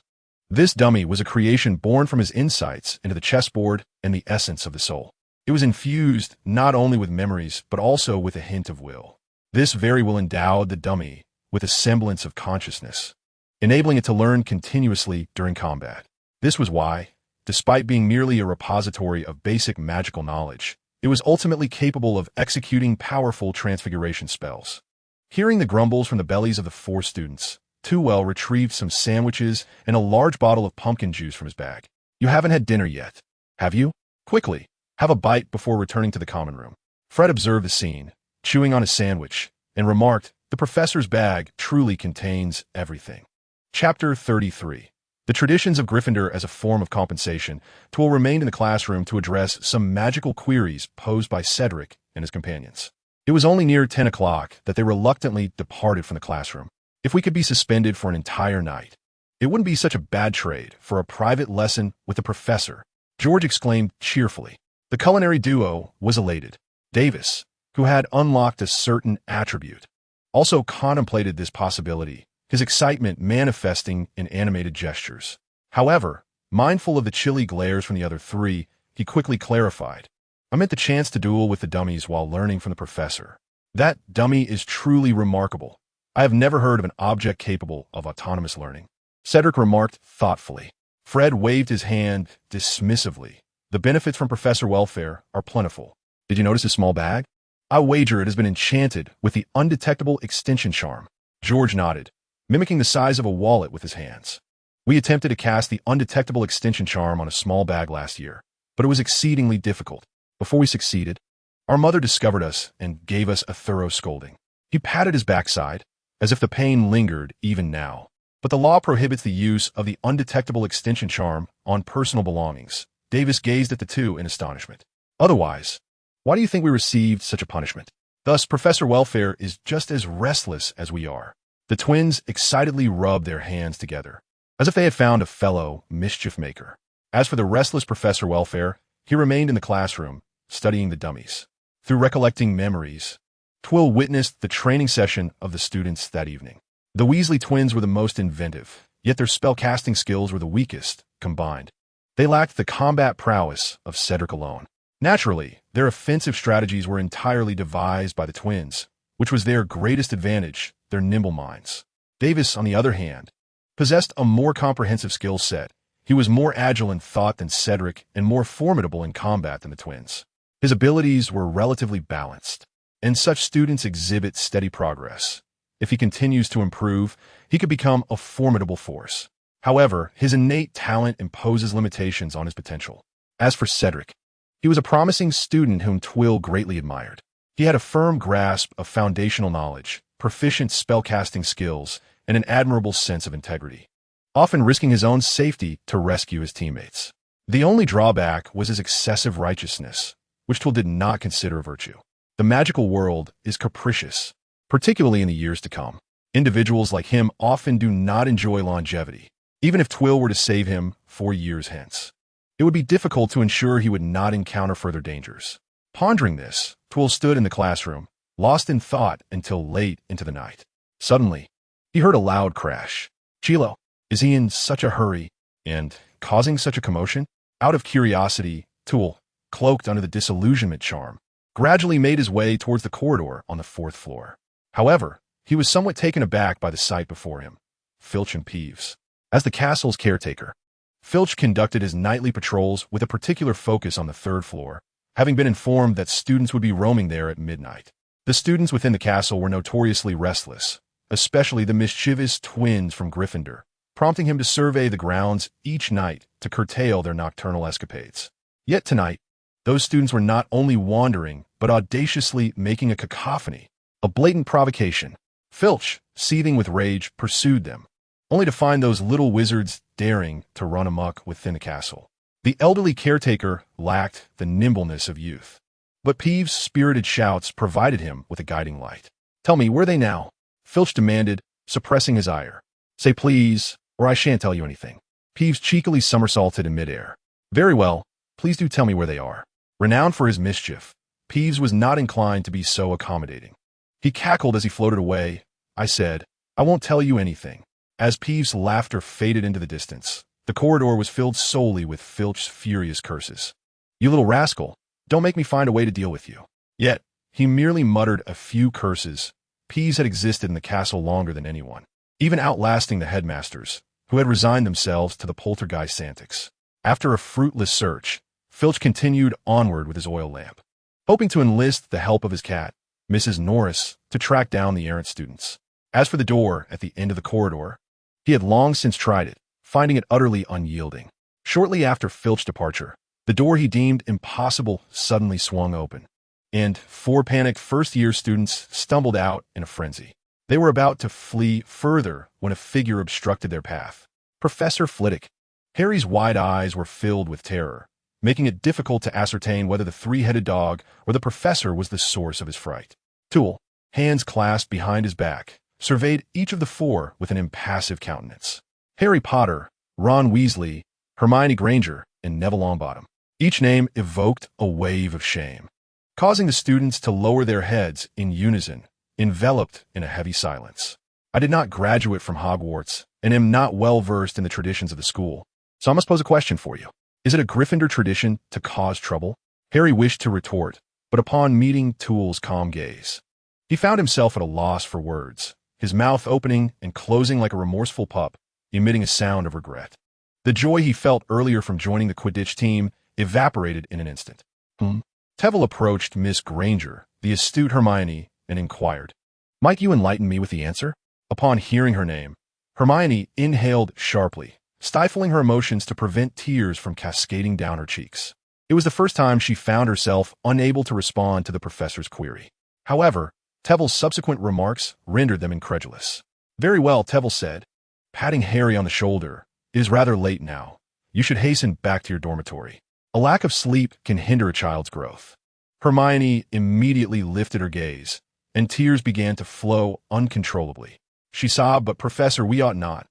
[SPEAKER 1] This dummy was a creation born from his insights into the chessboard and the essence of the soul. It was infused not only with memories, but also with a hint of will. This very will endowed the dummy with a semblance of consciousness, enabling it to learn continuously during combat. This was why, despite being merely a repository of basic magical knowledge, it was ultimately capable of executing powerful transfiguration spells. Hearing the grumbles from the bellies of the 4 students, Tewell retrieved some sandwiches and a large bottle of pumpkin juice from his bag. "You haven't had dinner yet, have you? Quickly, have a bite before returning to the common room." Fred observed the scene, chewing on a sandwich, and remarked, "The professor's bag truly contains everything." Chapter 33. The traditions of Gryffindor as a form of compensation. Tewell remained in the classroom to address some magical queries posed by Cedric and his companions. It was only near 10 o'clock that they reluctantly departed from the classroom. If we could be suspended for an entire night, it wouldn't be such a bad trade for a private lesson with the professor, George exclaimed cheerfully. The culinary duo was elated. Davis, who had unlocked a certain attribute, also contemplated this possibility, his excitement manifesting in animated gestures. However, mindful of the chilly glares from the other 3, he quickly clarified, "I meant the chance to duel with the dummies while learning from the professor. That dummy is truly remarkable. I have never heard of an object capable of autonomous learning." Cedric remarked thoughtfully. Fred waved his hand dismissively. "The benefits from Professor Welfare are plentiful. Did you notice his small bag? I wager it has been enchanted with the undetectable extension charm." George nodded, mimicking the size of a wallet with his hands. "We attempted to cast the undetectable extension charm on a small bag last year, but it was exceedingly difficult. Before we succeeded, our mother discovered us and gave us a thorough scolding." He patted his backside, as if the pain lingered even now. "But the law prohibits the use of the undetectable extension charm on personal belongings." Davis gazed at the 2 in astonishment. "Otherwise, why do you think we received such a punishment? Thus, Professor Welfare is just as restless as we are." The twins excitedly rubbed their hands together, as if they had found a fellow mischief maker. As for the restless Professor Welfare, he remained in the classroom, studying the dummies. Through recollecting memories, Twill witnessed the training session of the students that evening. The Weasley twins were the most inventive, yet their spellcasting skills were the weakest, combined. They lacked the combat prowess of Cedric alone. Naturally, their offensive strategies were entirely devised by the twins, which was their greatest advantage, their nimble minds. Davis, on the other hand, possessed a more comprehensive skill set. He was more agile in thought than Cedric and more formidable in combat than the twins. His abilities were relatively balanced, and such students exhibit steady progress. If he continues to improve, he could become a formidable force. However, his innate talent imposes limitations on his potential. As for Cedric, he was a promising student whom Twill greatly admired. He had a firm grasp of foundational knowledge, proficient spellcasting skills, and an admirable sense of integrity, often risking his own safety to rescue his teammates. The only drawback was his excessive righteousness, which Twill did not consider a virtue. The magical world is capricious, particularly in the years to come. Individuals like him often do not enjoy longevity, even if Twill were to save him 4 years hence. It would be difficult to ensure he would not encounter further dangers. Pondering this, Twill stood in the classroom, lost in thought until late into the night. Suddenly, he heard a loud crash. "Chilo, is he in such a hurry and causing such a commotion?" Out of curiosity, Twill, cloaked under the disillusionment charm, gradually made his way towards the corridor on the 4th floor. However, he was somewhat taken aback by the sight before him, Filch and Peeves. As the castle's caretaker, Filch conducted his nightly patrols with a particular focus on the 3rd floor, having been informed that students would be roaming there at midnight. The students within the castle were notoriously restless, especially the mischievous twins from Gryffindor, prompting him to survey the grounds each night to curtail their nocturnal escapades. Yet tonight, those students were not only wandering, but audaciously making a cacophony, a blatant provocation. Filch, seething with rage, pursued them, only to find those little wizards daring to run amok within the castle. The elderly caretaker lacked the nimbleness of youth, but Peeves' spirited shouts provided him with a guiding light. "Tell me, where are they now?" Filch demanded, suppressing his ire. "Say please, or I shan't tell you anything." Peeves cheekily somersaulted in midair. "Very well, please do tell me where they are." Renowned for his mischief, Peeves was not inclined to be so accommodating. He cackled as he floated away. "I said, I won't tell you anything." As Peeves' laughter faded into the distance, the corridor was filled solely with Filch's furious curses. "You little rascal, don't make me find a way to deal with you." Yet, he merely muttered a few curses, Peas had existed in the castle longer than anyone, even outlasting the headmasters, who had resigned themselves to the poltergeist's antics. After a fruitless search, Filch continued onward with his oil lamp, hoping to enlist the help of his cat, Mrs. Norris, to track down the errant students. As for the door at the end of the corridor, he had long since tried it, finding it utterly unyielding. Shortly after Filch's departure, the door he deemed impossible suddenly swung open, and 4 panicked first-year students stumbled out in a frenzy. They were about to flee further when a figure obstructed their path. Professor Flitwick. Harry's wide eyes were filled with terror, making it difficult to ascertain whether the 3-headed dog or the professor was the source of his fright. Toole, hands clasped behind his back, surveyed each of the 4 with an impassive countenance. Harry Potter, Ron Weasley, Hermione Granger, and Neville Longbottom. Each name evoked a wave of shame, causing the students to lower their heads in unison, enveloped in a heavy silence. I did not graduate from Hogwarts and am not well versed in the traditions of the school, so I must pose a question for you. Is it a Gryffindor tradition to cause trouble? Harry wished to retort, but upon meeting Toole's calm gaze, he found himself at a loss for words, his mouth opening and closing like a remorseful pup, emitting a sound of regret. The joy he felt earlier from joining the Quidditch team evaporated in an instant. Neville approached Miss Granger, the astute Hermione, and inquired, "Might you enlighten me with the answer?" Upon hearing her name, Hermione inhaled sharply, stifling her emotions to prevent tears from cascading down her cheeks. It was the first time she found herself unable to respond to the professor's query. However, Neville's subsequent remarks rendered them incredulous. "Very well," Neville said, patting Harry on the shoulder. "It is rather late now. You should hasten back to your dormitory. A lack of sleep can hinder a child's growth." Hermione immediately lifted her gaze, and tears began to flow uncontrollably. She sobbed, "But Professor, we ought not."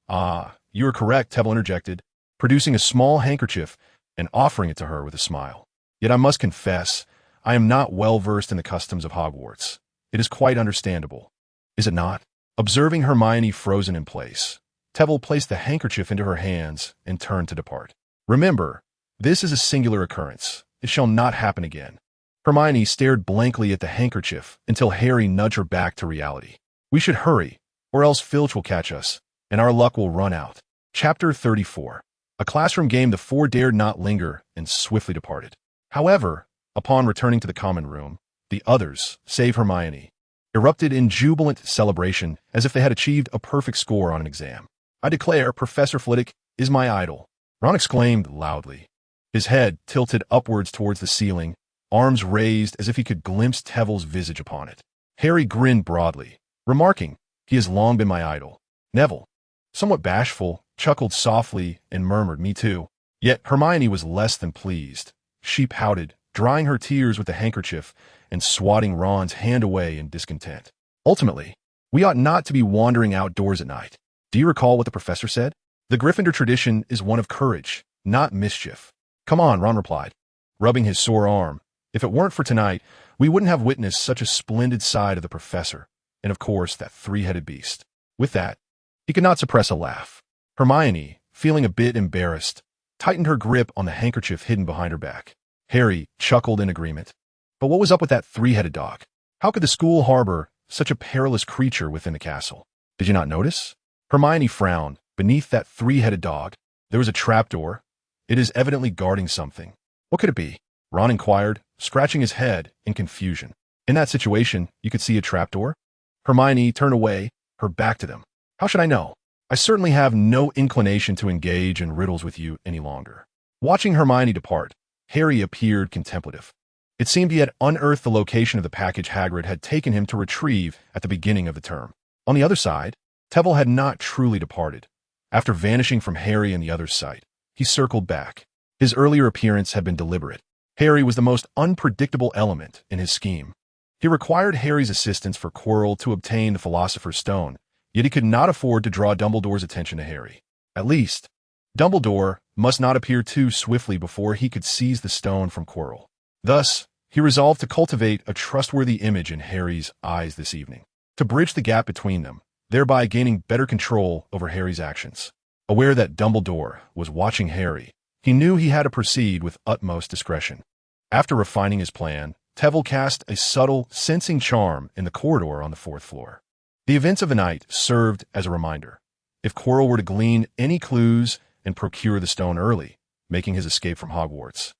[SPEAKER 1] "Ah, you are correct," Neville interjected, producing a small handkerchief and offering it to her with a smile. "Yet I must confess, I am not well versed in the customs of Hogwarts. It is quite understandable, is it not?" Observing Hermione frozen in place, Neville placed the handkerchief into her hands and turned to depart. "Remember, this is a singular occurrence. It shall not happen again." Hermione stared blankly at the handkerchief until Harry nudged her back to reality. "We should hurry, or else Filch will catch us, and our luck will run out." Chapter 34. A classroom game. The 4 dared not linger and swiftly departed. However, upon returning to the common room, the others, save Hermione, erupted in jubilant celebration as if they had achieved a perfect score on an exam. "I declare Professor Flitwick is my idol," Ron exclaimed loudly, his head tilted upwards towards the ceiling, arms raised as if he could glimpse Neville's visage upon it. Harry grinned broadly, remarking, "He has long been my idol." Neville, somewhat bashful, chuckled softly and murmured, "Me too." Yet Hermione was less than pleased. She pouted, drying her tears with the handkerchief and swatting Ron's hand away in discontent. "Ultimately, we ought not to be wandering outdoors at night. Do you recall what the professor said? The Gryffindor tradition is one of courage, not mischief." "Come on," Ron replied, rubbing his sore arm. "If it weren't for tonight, we wouldn't have witnessed such a splendid side of the professor, and of course that 3-headed beast." With that, he could not suppress a laugh. Hermione, feeling a bit embarrassed, tightened her grip on the handkerchief hidden behind her back. Harry chuckled in agreement. But what was up with that 3-headed dog? How could the school harbor such a perilous creature within the castle? Did you not notice? Hermione frowned. Beneath that 3-headed dog, there was a trapdoor. It is evidently guarding something. What could it be? Ron inquired, scratching his head in confusion. In that situation, you could see a trapdoor? Hermione turned away, her back to them. "How should I know? I certainly have no inclination to engage in riddles with you any longer." Watching Hermione depart, Harry appeared contemplative. It seemed he had unearthed the location of the package Hagrid had taken him to retrieve at the beginning of the term. On the other side, Neville had not truly departed. After vanishing from Harry and the others' sight, he circled back. His earlier appearance had been deliberate. Harry was the most unpredictable element in his scheme. He required Harry's assistance for Quirrell to obtain the Philosopher's Stone, yet he could not afford to draw Dumbledore's attention to Harry. At least, Dumbledore must not appear too swiftly before he could seize the stone from Quirrell. Thus, he resolved to cultivate a trustworthy image in Harry's eyes this evening, to bridge the gap between them, thereby gaining better control over Harry's actions. Aware that Dumbledore was watching Harry, he knew he had to proceed with utmost discretion. After refining his plan, Tevel cast a subtle, sensing charm in the corridor on the fourth floor. The events of the night served as a reminder. If Quirrell were to glean any clues and procure the stone early, making his escape from Hogwarts,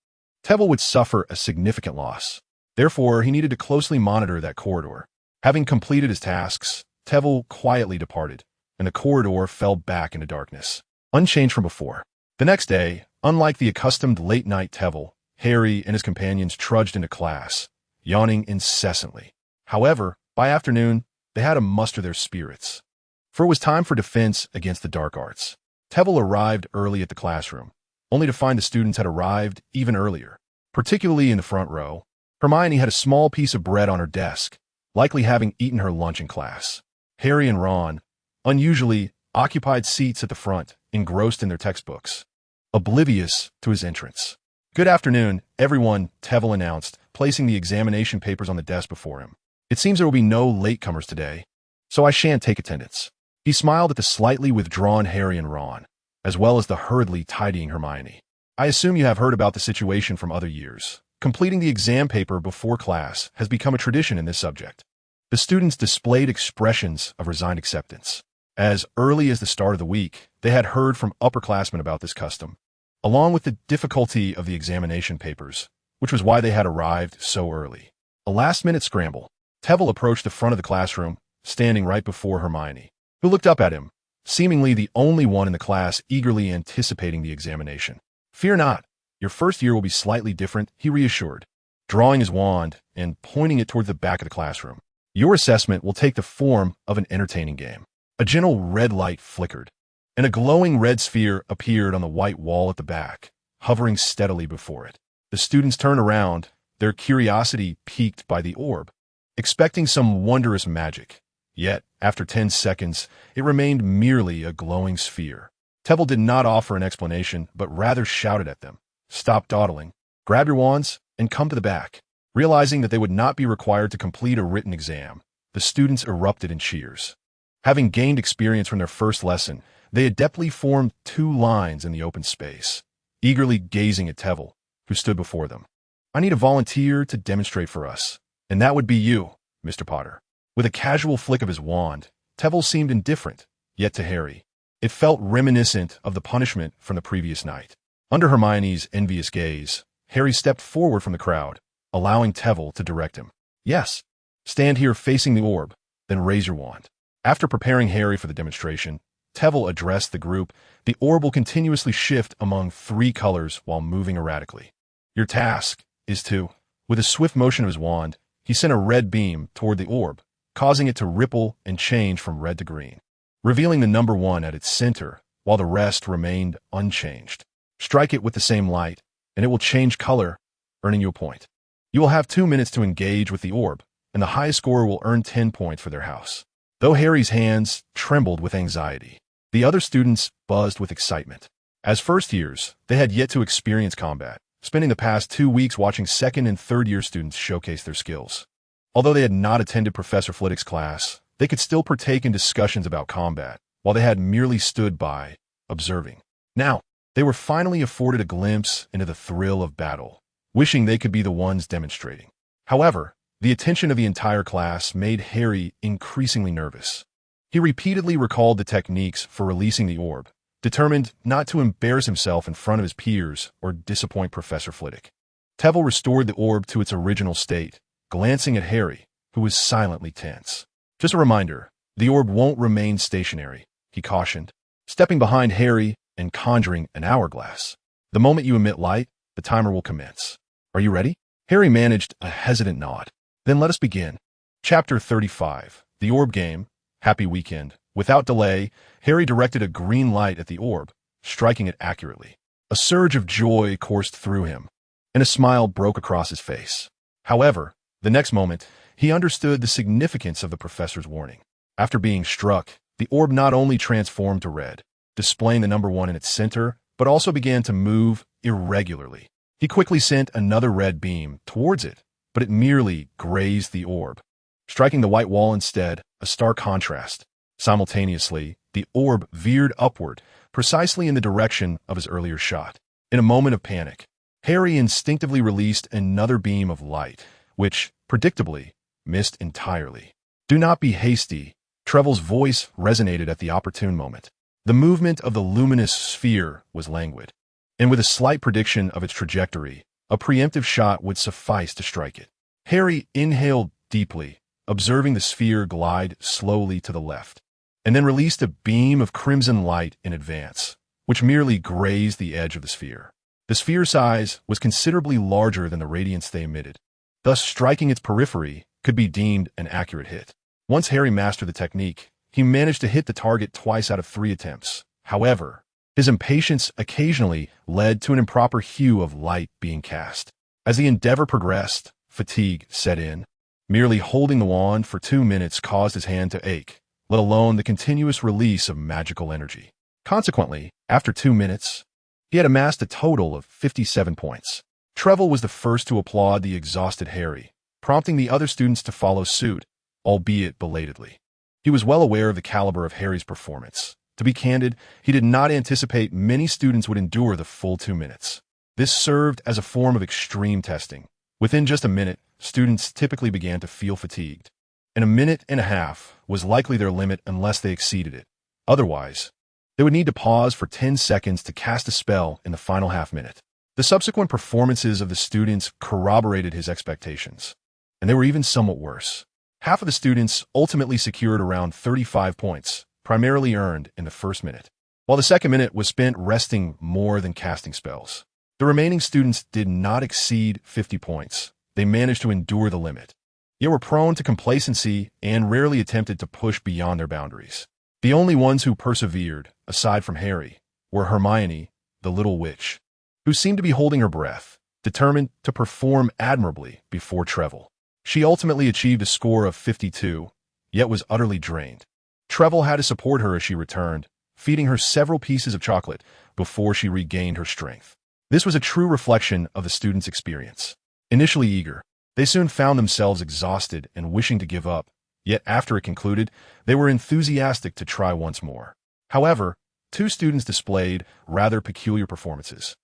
[SPEAKER 1] Tevel would suffer a significant loss. Therefore, he needed to closely monitor that corridor. Having completed his tasks, Tevel quietly departed, and the corridor fell back into darkness, unchanged from before. The next day, unlike the accustomed late-night Tevel, Harry and his companions trudged into class, yawning incessantly. However, by afternoon, they had to muster their spirits, for it was time for defense against the dark arts. Tevel arrived early at the classroom, only to find the students had arrived even earlier. Particularly in the front row, Hermione had a small piece of bread on her desk, likely having eaten her lunch in class. Harry and Ron, unusually, occupied seats at the front, engrossed in their textbooks, oblivious to his entrance. "Good afternoon, everyone," Tevel announced, placing the examination papers on the desk before him. "It seems there will be no latecomers today, so I shan't take attendance." He smiled at the slightly withdrawn Harry and Ron, as well as the hurriedly tidying Hermione. "I assume you have heard about the situation from other years. Completing the exam paper before class has become a tradition in this subject." The students displayed expressions of resigned acceptance. As early as the start of the week, they had heard from upperclassmen about this custom, along with the difficulty of the examination papers, which was why they had arrived so early. A last-minute scramble. Tevel approached the front of the classroom, standing right before Hermione, who looked up at him, seemingly the only one in the class eagerly anticipating the examination. "Fear not, your first year will be slightly different," he reassured, drawing his wand and pointing it toward the back of the classroom. "Your assessment will take the form of an entertaining game." A gentle red light flickered, and a glowing red sphere appeared on the white wall at the back, hovering steadily before it. The students turned around, their curiosity piqued by the orb, expecting some wondrous magic. Yet, after 10 seconds, it remained merely a glowing sphere. Tevel did not offer an explanation, but rather shouted at them, "Stop dawdling, grab your wands, and come to the back." Realizing that they would not be required to complete a written exam, the students erupted in cheers. Having gained experience from their first lesson, they adeptly formed 2 lines in the open space, eagerly gazing at Tevel, who stood before them. "I need a volunteer to demonstrate for us, and that would be you, Mr. Potter." With a casual flick of his wand, Tevel seemed indifferent, yet to Harry, it felt reminiscent of the punishment from the previous night. Under Hermione's envious gaze, Harry stepped forward from the crowd, allowing Tevel to direct him. "Yes, stand here facing the orb, then raise your wand." After preparing Harry for the demonstration, Tevel addressed the group. "The orb will continuously shift among 3 colors while moving erratically. Your task is to..." With a swift motion of his wand, he sent a red beam toward the orb, causing it to ripple and change from red to green, revealing the number 1 at its center, while the rest remained unchanged. "Strike it with the same light, and it will change color, earning you a point. You will have 2 minutes to engage with the orb, and the highest scorer will earn 10 points for their house." Though Harry's hands trembled with anxiety, the other students buzzed with excitement. As first years, they had yet to experience combat, spending the past 2 weeks watching second and third-year students showcase their skills. Although they had not attended Professor Flitwick's class, they could still partake in discussions about combat, while they had merely stood by, observing. Now, they were finally afforded a glimpse into the thrill of battle, wishing they could be the ones demonstrating. However, the attention of the entire class made Harry increasingly nervous. He repeatedly recalled the techniques for releasing the orb, determined not to embarrass himself in front of his peers or disappoint Professor Flitwick. Tevel restored the orb to its original state, glancing at Harry, who was silently tense. "Just a reminder, the orb won't remain stationary," he cautioned, stepping behind Harry and conjuring an hourglass. "The moment you emit light, the timer will commence. Are you ready?" Harry managed a hesitant nod. "Then let us begin." Chapter 35, The Orb Game, Happy Weekend. Without delay, Harry directed a green light at the orb, striking it accurately. A surge of joy coursed through him, and a smile broke across his face. However, the next moment, he understood the significance of the professor's warning. After being struck, the orb not only transformed to red, displaying the number 1 in its center, but also began to move irregularly. He quickly sent another red beam towards it, but it merely grazed the orb, striking the white wall instead, a stark contrast. Simultaneously, the orb veered upward, precisely in the direction of his earlier shot. In a moment of panic, Harry instinctively released another beam of light, which, predictably, missed entirely. "Do not be hasty." Trevel's voice resonated at the opportune moment. The movement of the luminous sphere was languid, and with a slight prediction of its trajectory, a preemptive shot would suffice to strike it. Harry inhaled deeply, observing the sphere glide slowly to the left, and then released a beam of crimson light in advance, which merely grazed the edge of the sphere. The sphere's size was considerably larger than the radiance they emitted, thus striking its periphery could be deemed an accurate hit. Once Harry mastered the technique, he managed to hit the target twice out of 3 attempts. However, his impatience occasionally led to an improper hue of light being cast. As the endeavor progressed, fatigue set in. Merely holding the wand for 2 minutes caused his hand to ache, let alone the continuous release of magical energy. Consequently, after 2 minutes, he had amassed a total of 57 points. Trevel was the first to applaud the exhausted Harry, prompting the other students to follow suit, albeit belatedly. He was well aware of the caliber of Harry's performance. To be candid, he did not anticipate many students would endure the full 2 minutes. This served as a form of extreme testing. Within just a minute, students typically began to feel fatigued, and a minute and a half was likely their limit unless they exceeded it. Otherwise, they would need to pause for 10 seconds to cast a spell in the final half minute. The subsequent performances of the students corroborated his expectations, and they were even somewhat worse. Half of the students ultimately secured around 35 points, primarily earned in the first minute, while the second minute was spent resting more than casting spells. The remaining students did not exceed 50 points. They managed to endure the limit, yet were prone to complacency and rarely attempted to push beyond their boundaries. The only ones who persevered, aside from Harry, were Hermione, the little witch, who seemed to be holding her breath, determined to perform admirably before Trevel. She ultimately achieved a score of 52, yet was utterly drained. Trevel had to support her as she returned, feeding her several pieces of chocolate before she regained her strength. This was a true reflection of the students' experience. Initially eager, they soon found themselves exhausted and wishing to give up, yet after it concluded, they were enthusiastic to try once more. However, 2 students displayed rather peculiar performances.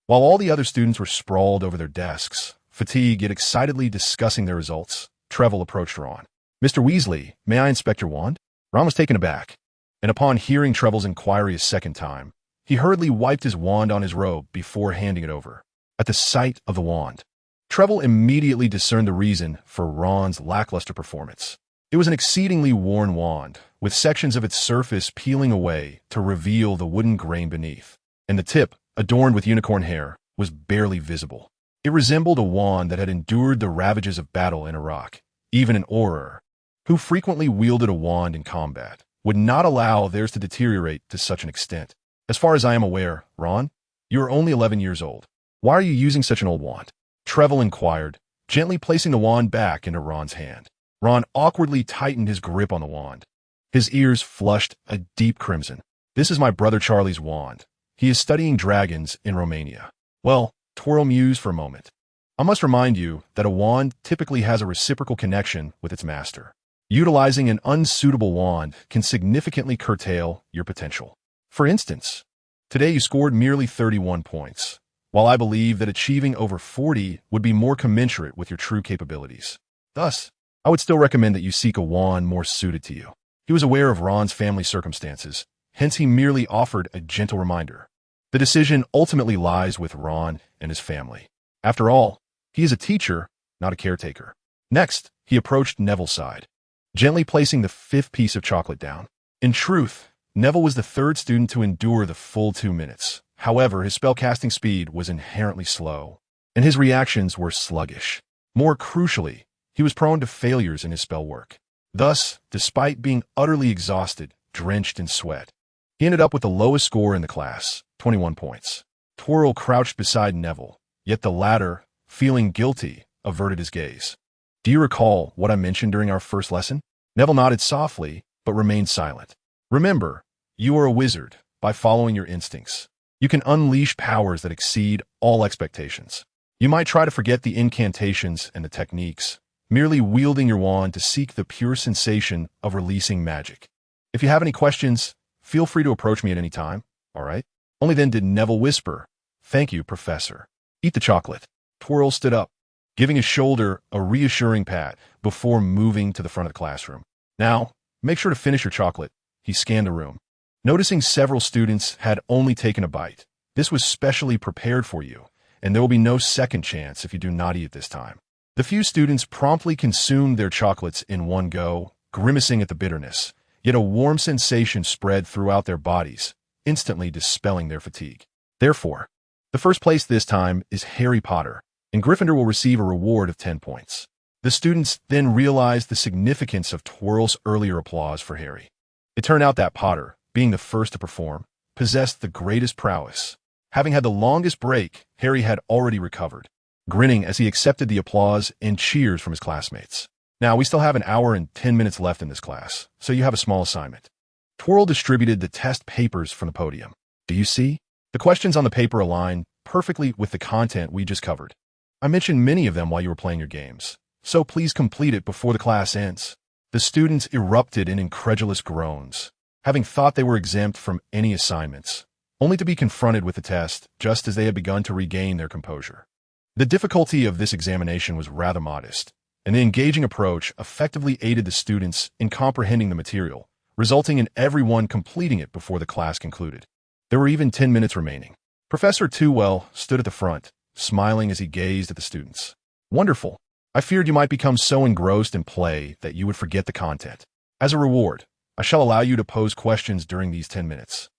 [SPEAKER 1] While all the other students were sprawled over their desks, fatigued yet excitedly discussing their results, Trevel approached Ron. "Mr. Weasley, may I inspect your wand?" Ron was taken aback, and upon hearing Trevel's inquiry a second time, he hurriedly wiped his wand on his robe before handing it over. At the sight of the wand, Trevel immediately discerned the reason for Ron's lackluster performance. It was an exceedingly worn wand, with sections of its surface peeling away to reveal the wooden grain beneath, and the tip, adorned with unicorn hair, was barely visible. It resembled a wand that had endured the ravages of battle in Iraq. Even an Auror, who frequently wielded a wand in combat, would not allow theirs to deteriorate to such an extent. "As far as I am aware, Ron, you are only 11 years old. Why are you using such an old wand?" Trevel inquired, gently placing the wand back into Ron's hand. Ron awkwardly tightened his grip on the wand. His ears flushed a deep crimson. "This is my brother Charlie's wand. He is studying dragons in Romania." "Well," Twirl mused for a moment, "I must remind you that a wand typically has a reciprocal connection with its master. Utilizing an unsuitable wand can significantly curtail your potential. For instance, today you scored merely 31 points, while I believe that achieving over 40 would be more commensurate with your true capabilities. Thus, I would still recommend that you seek a wand more suited to you." He was aware of Ron's family circumstances, hence he merely offered a gentle reminder. The decision ultimately lies with Ron and his family. After all, he is a teacher, not a caretaker. Next, he approached Neville's side, gently placing the 5th piece of chocolate down. In truth, Neville was the 3rd student to endure the full 2 minutes. However, his spellcasting speed was inherently slow, and his reactions were sluggish. More crucially, he was prone to failures in his spell work. Thus, despite being utterly exhausted, drenched in sweat, he ended up with the lowest score in the class, 21 points. Twirl crouched beside Neville, yet the latter, feeling guilty, averted his gaze. "Do you recall what I mentioned during our first lesson?" Neville nodded softly, but remained silent. "Remember, you are a wizard. By following your instincts, you can unleash powers that exceed all expectations. You might try to forget the incantations and the techniques, merely wielding your wand to seek the pure sensation of releasing magic. If you have any questions, feel free to approach me at any time, all right?" Only then did Neville whisper, "Thank you, Professor." "Eat the chocolate." Twirl stood up, giving his shoulder a reassuring pat before moving to the front of the classroom. "Now, make sure to finish your chocolate." He scanned the room. Noticing several students had only taken a bite, "This was specially prepared for you, and there will be no second chance if you do not eat it this time." The few students promptly consumed their chocolates in one go, grimacing at the bitterness, yet a warm sensation spread throughout their bodies, instantly dispelling their fatigue. Therefore, the first place this time is Harry Potter, and Gryffindor will receive a reward of 10 points. The students then realized the significance of Twirl's earlier applause for Harry. It turned out that Potter, being the first to perform, possessed the greatest prowess. Having had the longest break, Harry had already recovered, grinning as he accepted the applause and cheers from his classmates. "Now, we still have an hour and 10 minutes left in this class, so you have a small assignment." Twirl distributed the test papers from the podium. "Do you see? The questions on the paper align perfectly with the content we just covered. I mentioned many of them while you were playing your games, so please complete it before the class ends." The students erupted in incredulous groans, having thought they were exempt from any assignments, only to be confronted with the test just as they had begun to regain their composure. The difficulty of this examination was rather modest, and the engaging approach effectively aided the students in comprehending the material, resulting in everyone completing it before the class concluded. There were even 10 minutes remaining. Professor Tewell stood at the front, smiling as he gazed at the students. "Wonderful. I feared you might become so engrossed in play that you would forget the content. As a reward, I shall allow you to pose questions during these 10 minutes.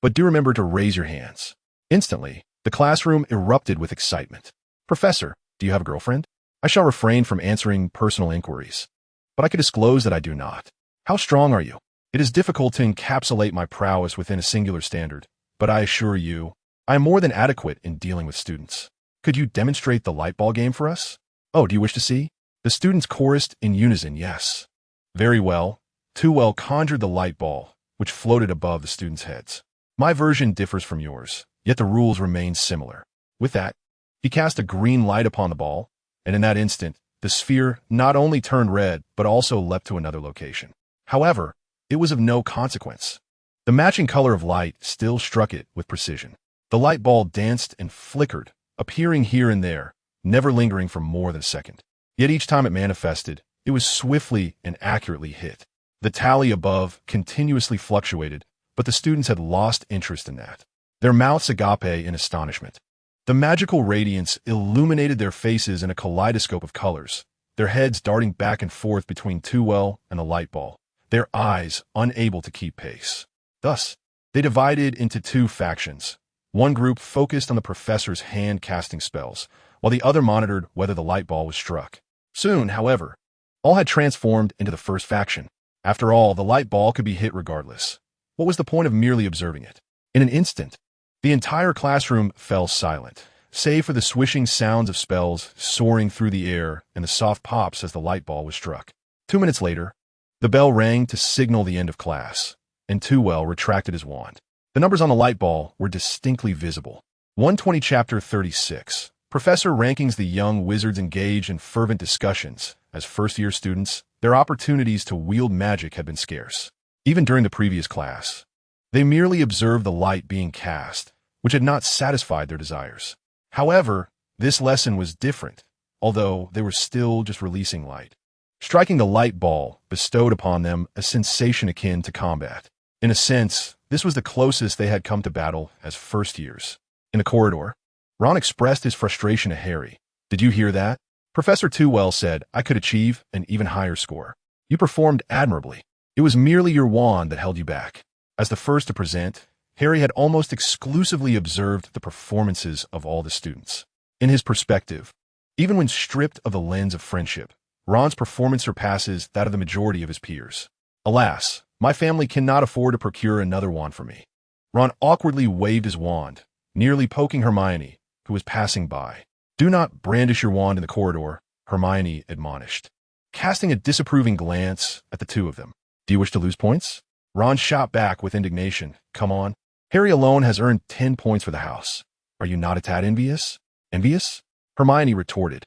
[SPEAKER 1] But do remember to raise your hands." Instantly, the classroom erupted with excitement. "Professor, do you have a girlfriend?" "I shall refrain from answering personal inquiries, but I can disclose that I do not." "How strong are you?" "It is difficult to encapsulate my prowess within a singular standard, but I assure you, I am more than adequate in dealing with students." "Could you demonstrate the light ball game for us?" "Oh, do you wish to see?" The students chorused in unison, "Yes." "Very well." Tewell conjured the light ball, which floated above the students' heads. "My version differs from yours, yet the rules remain similar." With that, he cast a green light upon the ball, and in that instant, the sphere not only turned red, but also leapt to another location. However, it was of no consequence. The matching color of light still struck it with precision. The light ball danced and flickered, appearing here and there, never lingering for more than a second. Yet each time it manifested, it was swiftly and accurately hit. The tally above continuously fluctuated, but the students had lost interest in that. Their mouths agape in astonishment. The magical radiance illuminated their faces in a kaleidoscope of colors, their heads darting back and forth between Tewell and the light ball, their eyes unable to keep pace. Thus, they divided into two factions. One group focused on the professor's hand-casting spells, while the other monitored whether the light ball was struck. Soon, however, all had transformed into the first faction. After all, the light ball could be hit regardless. What was the point of merely observing it? In an instant, the entire classroom fell silent, save for the swishing sounds of spells soaring through the air and the soft pops as the light ball was struck. 2 minutes later, the bell rang to signal the end of class, and Tewell retracted his wand. The numbers on the light ball were distinctly visible. 120 Chapter 36. Professor rankings the young wizards engaged in fervent discussions. As first-year students, their opportunities to wield magic had been scarce. Even during the previous class, they merely observed the light being cast, which had not satisfied their desires. However, this lesson was different, although they were still just releasing light. Striking the light ball bestowed upon them a sensation akin to combat. In a sense, this was the closest they had come to battle as first years. In the corridor, Ron expressed his frustration to Harry. "Did you hear that?" Professor Tewell said, "I could achieve an even higher score. You performed admirably. It was merely your wand that held you back." As the first to present, Harry had almost exclusively observed the performances of all the students. In his perspective, even when stripped of the lens of friendship, Ron's performance surpasses that of the majority of his peers. "Alas, my family cannot afford to procure another wand for me." Ron awkwardly waved his wand, nearly poking Hermione, who was passing by. "Do not brandish your wand in the corridor," Hermione admonished, casting a disapproving glance at the two of them. "Do you wish to lose points?" Ron shot back with indignation. "Come on. Harry alone has earned 10 points for the house. Are you not a tad envious?" "Envious?" Hermione retorted.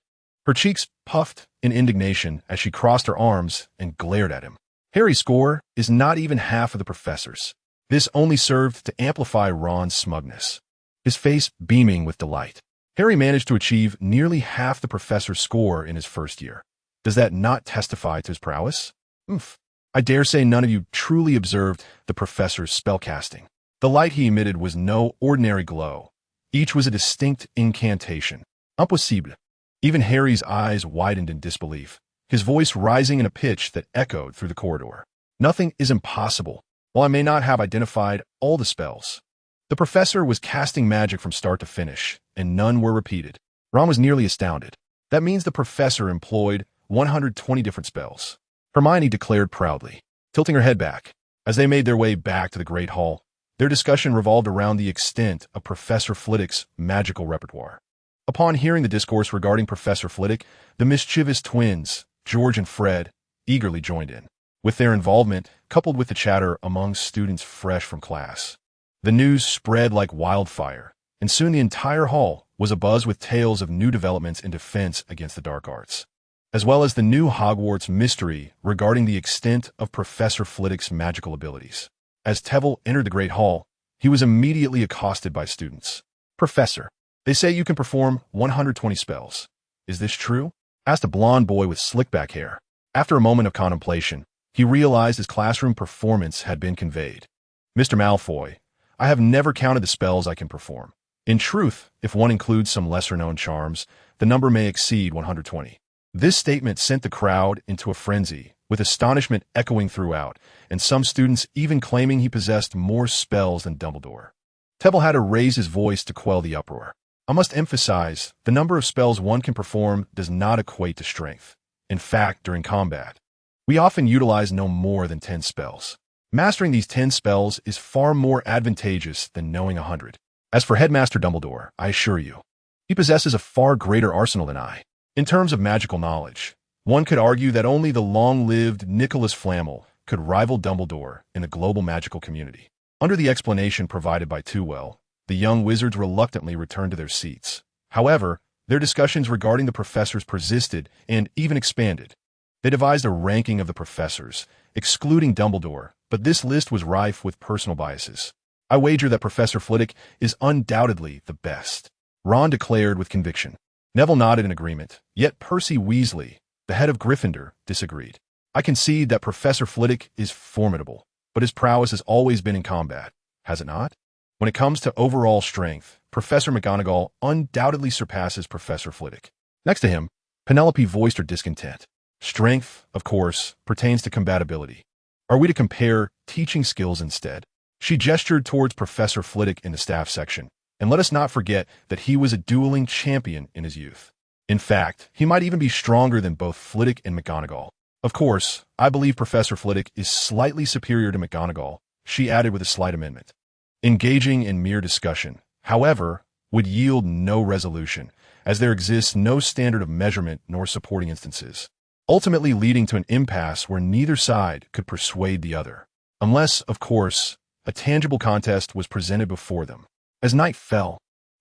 [SPEAKER 1] Her cheeks puffed in indignation as she crossed her arms and glared at him. Harry's score is not even half of the professor's. This only served to amplify Ron's smugness, his face beaming with delight. Harry managed to achieve nearly half the professor's score in his first year. Does that not testify to his prowess? Oof. I dare say none of you truly observed the professor's spellcasting. The light he emitted was no ordinary glow. Each was a distinct incantation. Impossible. Even Harry's eyes widened in disbelief, his voice rising in a pitch that echoed through the corridor. Nothing is impossible. While I may not have identified all the spells, the professor was casting magic from start to finish, and none were repeated. Ron was nearly astounded. That means the professor employed 120 different spells. Hermione declared proudly, tilting her head back. As they made their way back to the Great Hall, their discussion revolved around the extent of Professor Flitwick's magical repertoire. Upon hearing the discourse regarding Professor Flitwick, the mischievous twins, George and Fred, eagerly joined in. With their involvement, coupled with the chatter among students fresh from class, the news spread like wildfire, and soon the entire hall was abuzz with tales of new developments in defense against the dark arts, as well as the new Hogwarts mystery regarding the extent of Professor Flitwick's magical abilities. As Trevelyan entered the Great Hall, he was immediately accosted by students. "Professor, they say you can perform 120 spells. Is this true?" asked a blond boy with slick-back hair. After a moment of contemplation, he realized his classroom performance had been conveyed. "Mr. Malfoy, I have never counted the spells I can perform. In truth, if one includes some lesser-known charms, the number may exceed 120. This statement sent the crowd into a frenzy, with astonishment echoing throughout, and some students even claiming he possessed more spells than Dumbledore. Trevelyan had to raise his voice to quell the uproar. "I must emphasize, the number of spells one can perform does not equate to strength. In fact, during combat, we often utilize no more than 10 spells. Mastering these 10 spells is far more advantageous than knowing 100. As for Headmaster Dumbledore, I assure you, he possesses a far greater arsenal than I. In terms of magical knowledge, one could argue that only the long-lived Nicholas Flamel could rival Dumbledore in the global magical community." Under the explanation provided by Trevelyan, the young wizards reluctantly returned to their seats. However, their discussions regarding the professors persisted and even expanded. They devised a ranking of the professors, excluding Dumbledore, but this list was rife with personal biases. "I wager that Professor Flitwick is undoubtedly the best," Ron declared with conviction. Neville nodded in agreement, yet Percy Weasley, the head of Gryffindor, disagreed. "I concede that Professor Flitwick is formidable, but his prowess has always been in combat, has it not? When it comes to overall strength, Professor McGonagall undoubtedly surpasses Professor Flitwick." Next to him, Penelope voiced her discontent. "Strength, of course, pertains to combatability. Are we to compare teaching skills instead?" She gestured towards Professor Flitwick in the staff section, and let us not forget that he was a dueling champion in his youth. In fact, he might even be stronger than both Flitwick and McGonagall. "Of course, I believe Professor Flitwick is slightly superior to McGonagall," she added with a slight amendment. Engaging in mere discussion, however, would yield no resolution, as there exists no standard of measurement nor supporting instances, ultimately leading to an impasse where neither side could persuade the other, unless, of course, a tangible contest was presented before them. As night fell,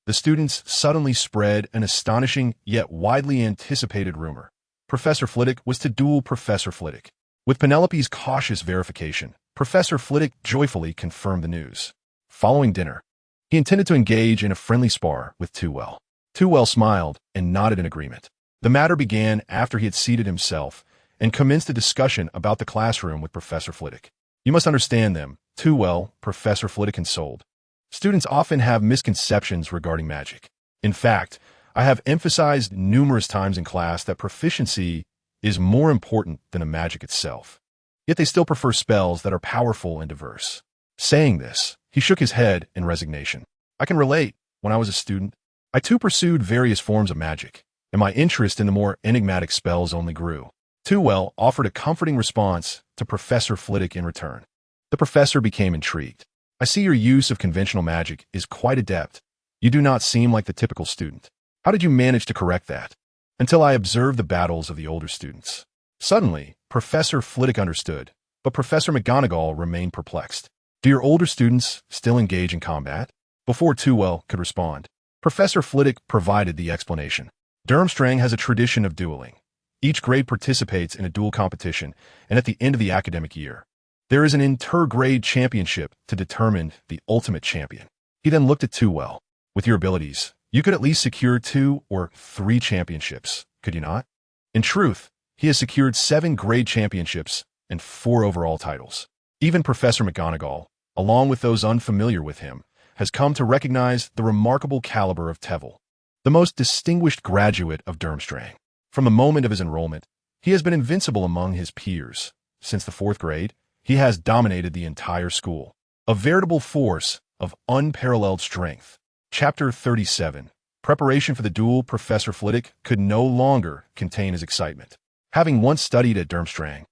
[SPEAKER 1] the students suddenly spread an astonishing yet widely anticipated rumor. Professor Flitwick was to duel Professor Flitwick. With Penelope's cautious verification, Professor Flitwick joyfully confirmed the news. Following dinner, he intended to engage in a friendly spar with Trevelyan. Trevelyan smiled and nodded in agreement. The matter began after he had seated himself and commenced a discussion about the classroom with Professor Flitwick. "You must understand them, Trevelyan," Professor Flitwick consoled. "Students often have misconceptions regarding magic. In fact, I have emphasized numerous times in class that proficiency is more important than the magic itself. Yet they still prefer spells that are powerful and diverse." Saying this, he shook his head in resignation. "I can relate. When I was a student, I too pursued various forms of magic, and my interest in the more enigmatic spells only grew." Trevelyan offered a comforting response to Professor Flitwick in return. The professor became intrigued. "I see your use of conventional magic is quite adept. You do not seem like the typical student. How did you manage to correct that?" "Until I observed the battles of the older students." Suddenly, Professor Flitwick understood, but Professor McGonagall remained perplexed. "Do your older students still engage in combat?" Before Trevelyan could respond, Professor Flitwick provided the explanation. "Durmstrang has a tradition of dueling. Each grade participates in a duel competition, and at the end of the academic year, there is an inter-grade championship to determine the ultimate champion." He then looked at Trevelyan. "With your abilities, You could at least secure 2 or 3 championships, could you not? In truth, he has secured 7 grade championships and 4 overall titles. Even Professor McGonagall, along with those unfamiliar with him, has come to recognize the remarkable caliber of Tevel, the most distinguished graduate of Durmstrang. From the moment of his enrollment, he has been invincible among his peers. Since the 4th grade, he has dominated the entire school, a veritable force of unparalleled strength. Chapter 37. Preparation for the duel. Professor Flitwick could no longer contain his excitement. Having once studied at Durmstrang,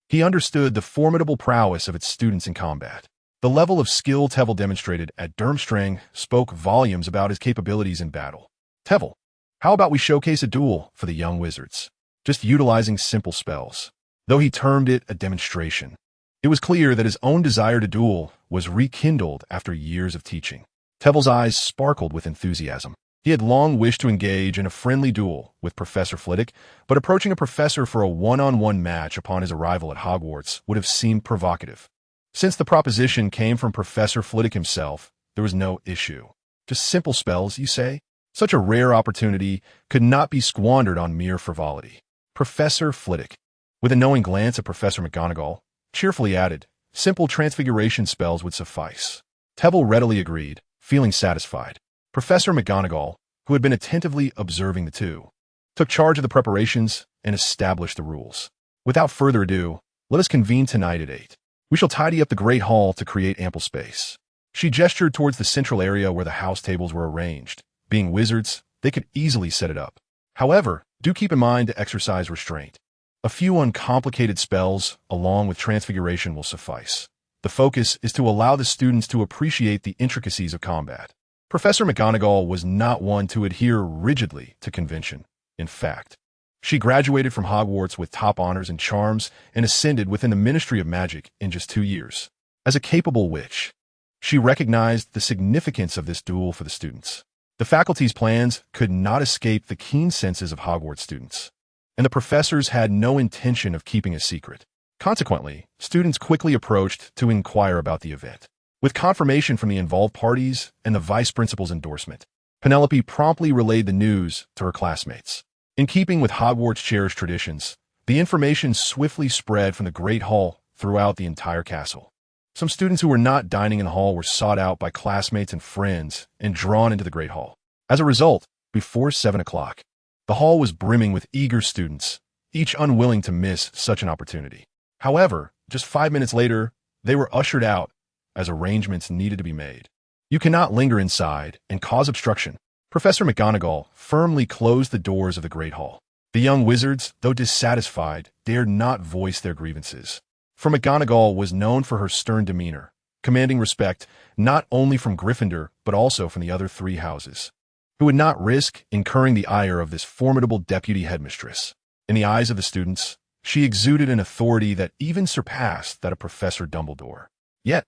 [SPEAKER 1] he understood the formidable prowess of its students in combat. The level of skill Tevel demonstrated at Durmstrang spoke volumes about his capabilities in battle. Tevel, how about we showcase a duel for the young wizards, just utilizing simple spells? Though he termed it a demonstration, it was clear that his own desire to duel was rekindled after years of teaching. Tevel's eyes sparkled with enthusiasm. He had long wished to engage in a friendly duel with Professor Flitwick, but approaching a professor for a one-on-one match upon his arrival at Hogwarts would have seemed provocative. Since the proposition came from Professor Flitwick himself, there was no issue. Just simple spells, you say? Such a rare opportunity could not be squandered on mere frivolity. Professor Flitwick, with a knowing glance at Professor McGonagall, cheerfully added, simple transfiguration spells would suffice. Tevel readily agreed, feeling satisfied. Professor McGonagall, who had been attentively observing the two, took charge of the preparations and established the rules. Without further ado, let us convene tonight at 8. We shall tidy up the Great Hall to create ample space. She gestured towards the central area where the house tables were arranged. Being wizards, they could easily set it up. However, do keep in mind to exercise restraint. A few uncomplicated spells, along with transfiguration, will suffice. The focus is to allow the students to appreciate the intricacies of combat. Professor McGonagall was not one to adhere rigidly to convention. In fact, she graduated from Hogwarts with top honors and charms and ascended within the Ministry of Magic in just 2 years. As a capable witch, she recognized the significance of this duel for the students. The faculty's plans could not escape the keen senses of Hogwarts students, and the professors had no intention of keeping a secret. Consequently, students quickly approached to inquire about the event. With confirmation from the involved parties and the vice principal's endorsement, Penelope promptly relayed the news to her classmates. In keeping with Hogwarts' cherished traditions, the information swiftly spread from the Great Hall throughout the entire castle. Some students who were not dining in the hall were sought out by classmates and friends and drawn into the Great Hall. As a result, before 7 o'clock, the hall was brimming with eager students, each unwilling to miss such an opportunity. However, just 5 minutes later, they were ushered out as arrangements needed to be made. You cannot linger inside and cause obstruction. Professor McGonagall firmly closed the doors of the Great Hall. The young wizards, though dissatisfied, dared not voice their grievances. For McGonagall was known for her stern demeanor, commanding respect not only from Gryffindor but also from the other 3 houses, who would not risk incurring the ire of this formidable deputy headmistress. In the eyes of the students, she exuded an authority that even surpassed that of Professor Dumbledore. Yet,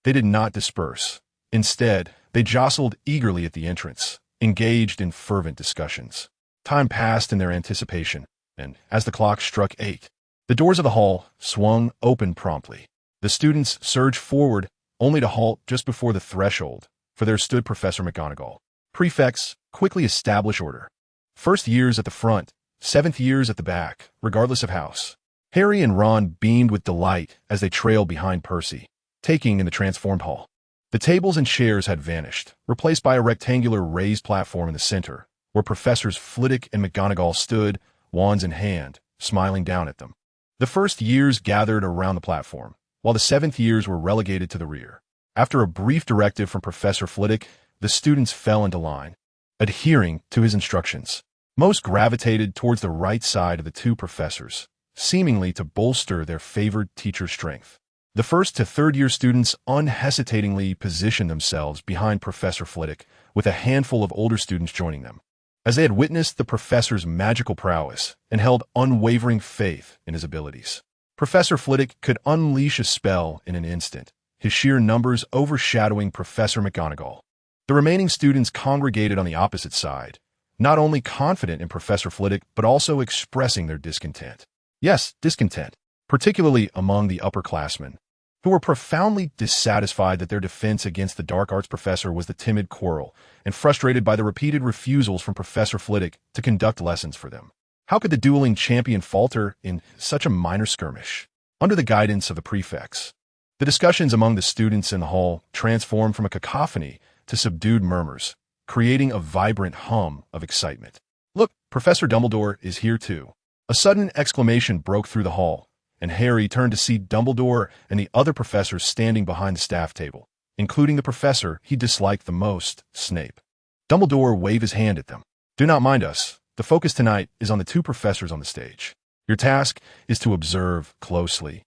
[SPEAKER 1] they did not disperse. Instead, they jostled eagerly at the entrance, engaged in fervent discussions. Time passed in their anticipation, and as the clock struck 8, the doors of the hall swung open promptly. The students surged forward, only to halt just before the threshold, for there stood Professor McGonagall. Prefects quickly establish order. First years at the front, 7th years at the back, regardless of house. Harry and Ron beamed with delight as they trailed behind Percy, taking in the transformed hall. The tables and chairs had vanished, replaced by a rectangular raised platform in the center, where Professors Flitwick and McGonagall stood, wands in hand, smiling down at them. The first years gathered around the platform, while the 7th years were relegated to the rear. After a brief directive from Professor Flitwick, the students fell into line, adhering to his instructions. Most gravitated towards the right side of the 2 professors, seemingly to bolster their favored teacher's strength. The 1st to 3rd year students unhesitatingly positioned themselves behind Professor Flitwick, with a handful of older students joining them, as they had witnessed the professor's magical prowess and held unwavering faith in his abilities. Professor Flitwick could unleash a spell in an instant, his sheer numbers overshadowing Professor McGonagall. The remaining students congregated on the opposite side, not only confident in Professor Flitwick, but also expressing their discontent. Yes, discontent, particularly among the upperclassmen, who were profoundly dissatisfied that their defense against the dark arts professor was the timid Quirrell, and frustrated by the repeated refusals from Professor Flitwick to conduct lessons for them. How could the dueling champion falter in such a minor skirmish? Under the guidance of the prefects, the discussions among the students in the hall transformed from a cacophony to subdued murmurs, creating a vibrant hum of excitement. "Look, Professor Dumbledore is here too." A sudden exclamation broke through the hall, and Harry turned to see Dumbledore and the other professors standing behind the staff table, including the professor he disliked the most, Snape. Dumbledore waved his hand at them. "Do not mind us. The focus tonight is on the two professors on the stage. Your task is to observe closely,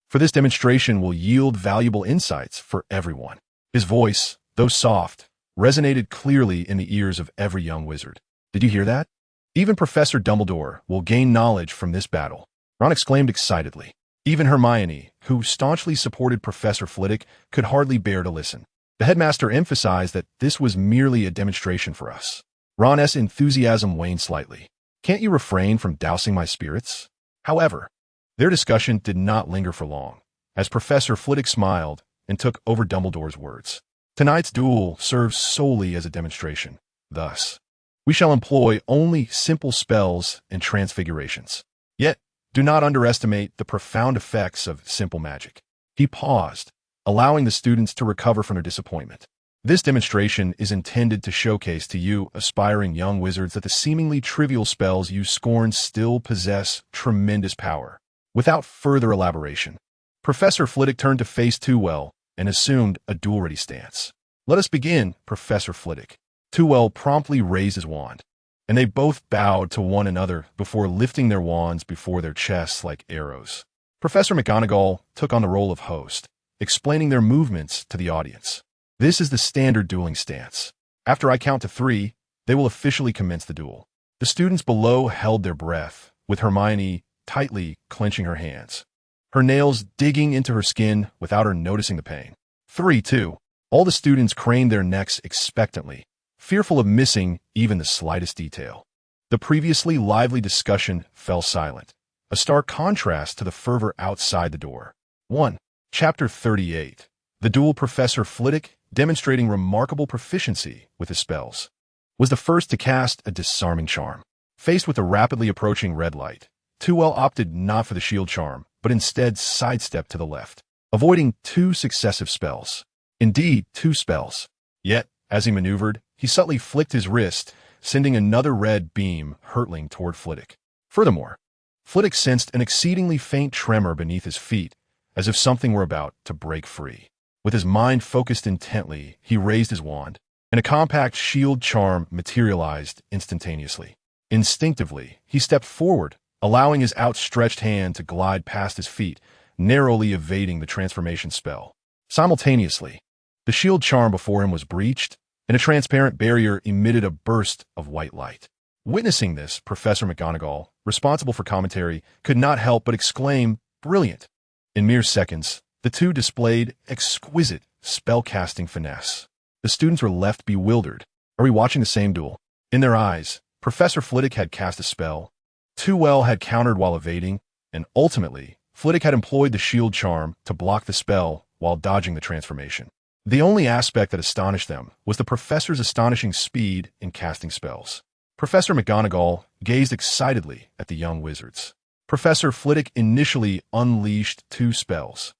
[SPEAKER 1] for this demonstration will yield valuable insights for everyone." His voice, though soft, resonated clearly in the ears of every young wizard. "Did you hear that? Even Professor Dumbledore will gain knowledge from this battle," Ron exclaimed excitedly. Even Hermione, who staunchly supported Professor Flitwick, could hardly bear to listen. The headmaster emphasized that this was merely a demonstration for us. Ron's enthusiasm waned slightly. "Can't you refrain from dousing my spirits?" However, their discussion did not linger for long, as Professor Flitwick smiled and took over Dumbledore's words. "Tonight's duel serves solely as a demonstration. Thus, we shall employ only simple spells and transfigurations. Yet, do not underestimate the profound effects of simple magic." He paused, allowing the students to recover from their disappointment. "This demonstration is intended to showcase to you aspiring young wizards that the seemingly trivial spells you scorn still possess tremendous power." Without further elaboration, Professor Flitwick turned to face Tewell and assumed a duel-ready stance. "Let us begin, Professor Flitwick." Tewell promptly raised his wand, and they both bowed to one another before lifting their wands before their chests like arrows. Professor McGonagall took on the role of host, explaining their movements to the audience. "This is the standard dueling stance. After I count to 3, they will officially commence the duel." The students below held their breath, with Hermione tightly clenching her hands, her nails digging into her skin without her noticing the pain. 3, 2. All the students craned their necks expectantly, fearful of missing even the slightest detail. The previously lively discussion fell silent, a stark contrast to the fervor outside the door. 1. Chapter 38. The duel. Professor Flitwick, demonstrating remarkable proficiency with his spells, was the first to cast a disarming charm. Faced with the rapidly approaching red light, Tewell opted not for the shield charm, but instead sidestepped to the left, avoiding 2 successive spells. Indeed, 2 spells. Yet, as he maneuvered, he subtly flicked his wrist, sending another red beam hurtling toward Flitwick. Furthermore, Flitwick sensed an exceedingly faint tremor beneath his feet, as if something were about to break free. With his mind focused intently, he raised his wand, and a compact shield charm materialized instantaneously. Instinctively, he stepped forward, allowing his outstretched hand to glide past his feet, narrowly evading the transformation spell. Simultaneously, the shield charm before him was breached, and a transparent barrier emitted a burst of white light. Witnessing this, Professor McGonagall, responsible for commentary, could not help but exclaim, "Brilliant!" In mere seconds, the two displayed exquisite spell-casting finesse. The students were left bewildered. Are we watching the same duel? In their eyes, Professor Flitwick had cast a spell, Tewell had countered while evading, and ultimately, Flitwick had employed the shield charm to block the spell while dodging the transformation. The only aspect that astonished them was the professor's astonishing speed in casting spells. Professor McGonagall gazed excitedly at the young wizards. Professor Flitwick initially unleashed 2 spells.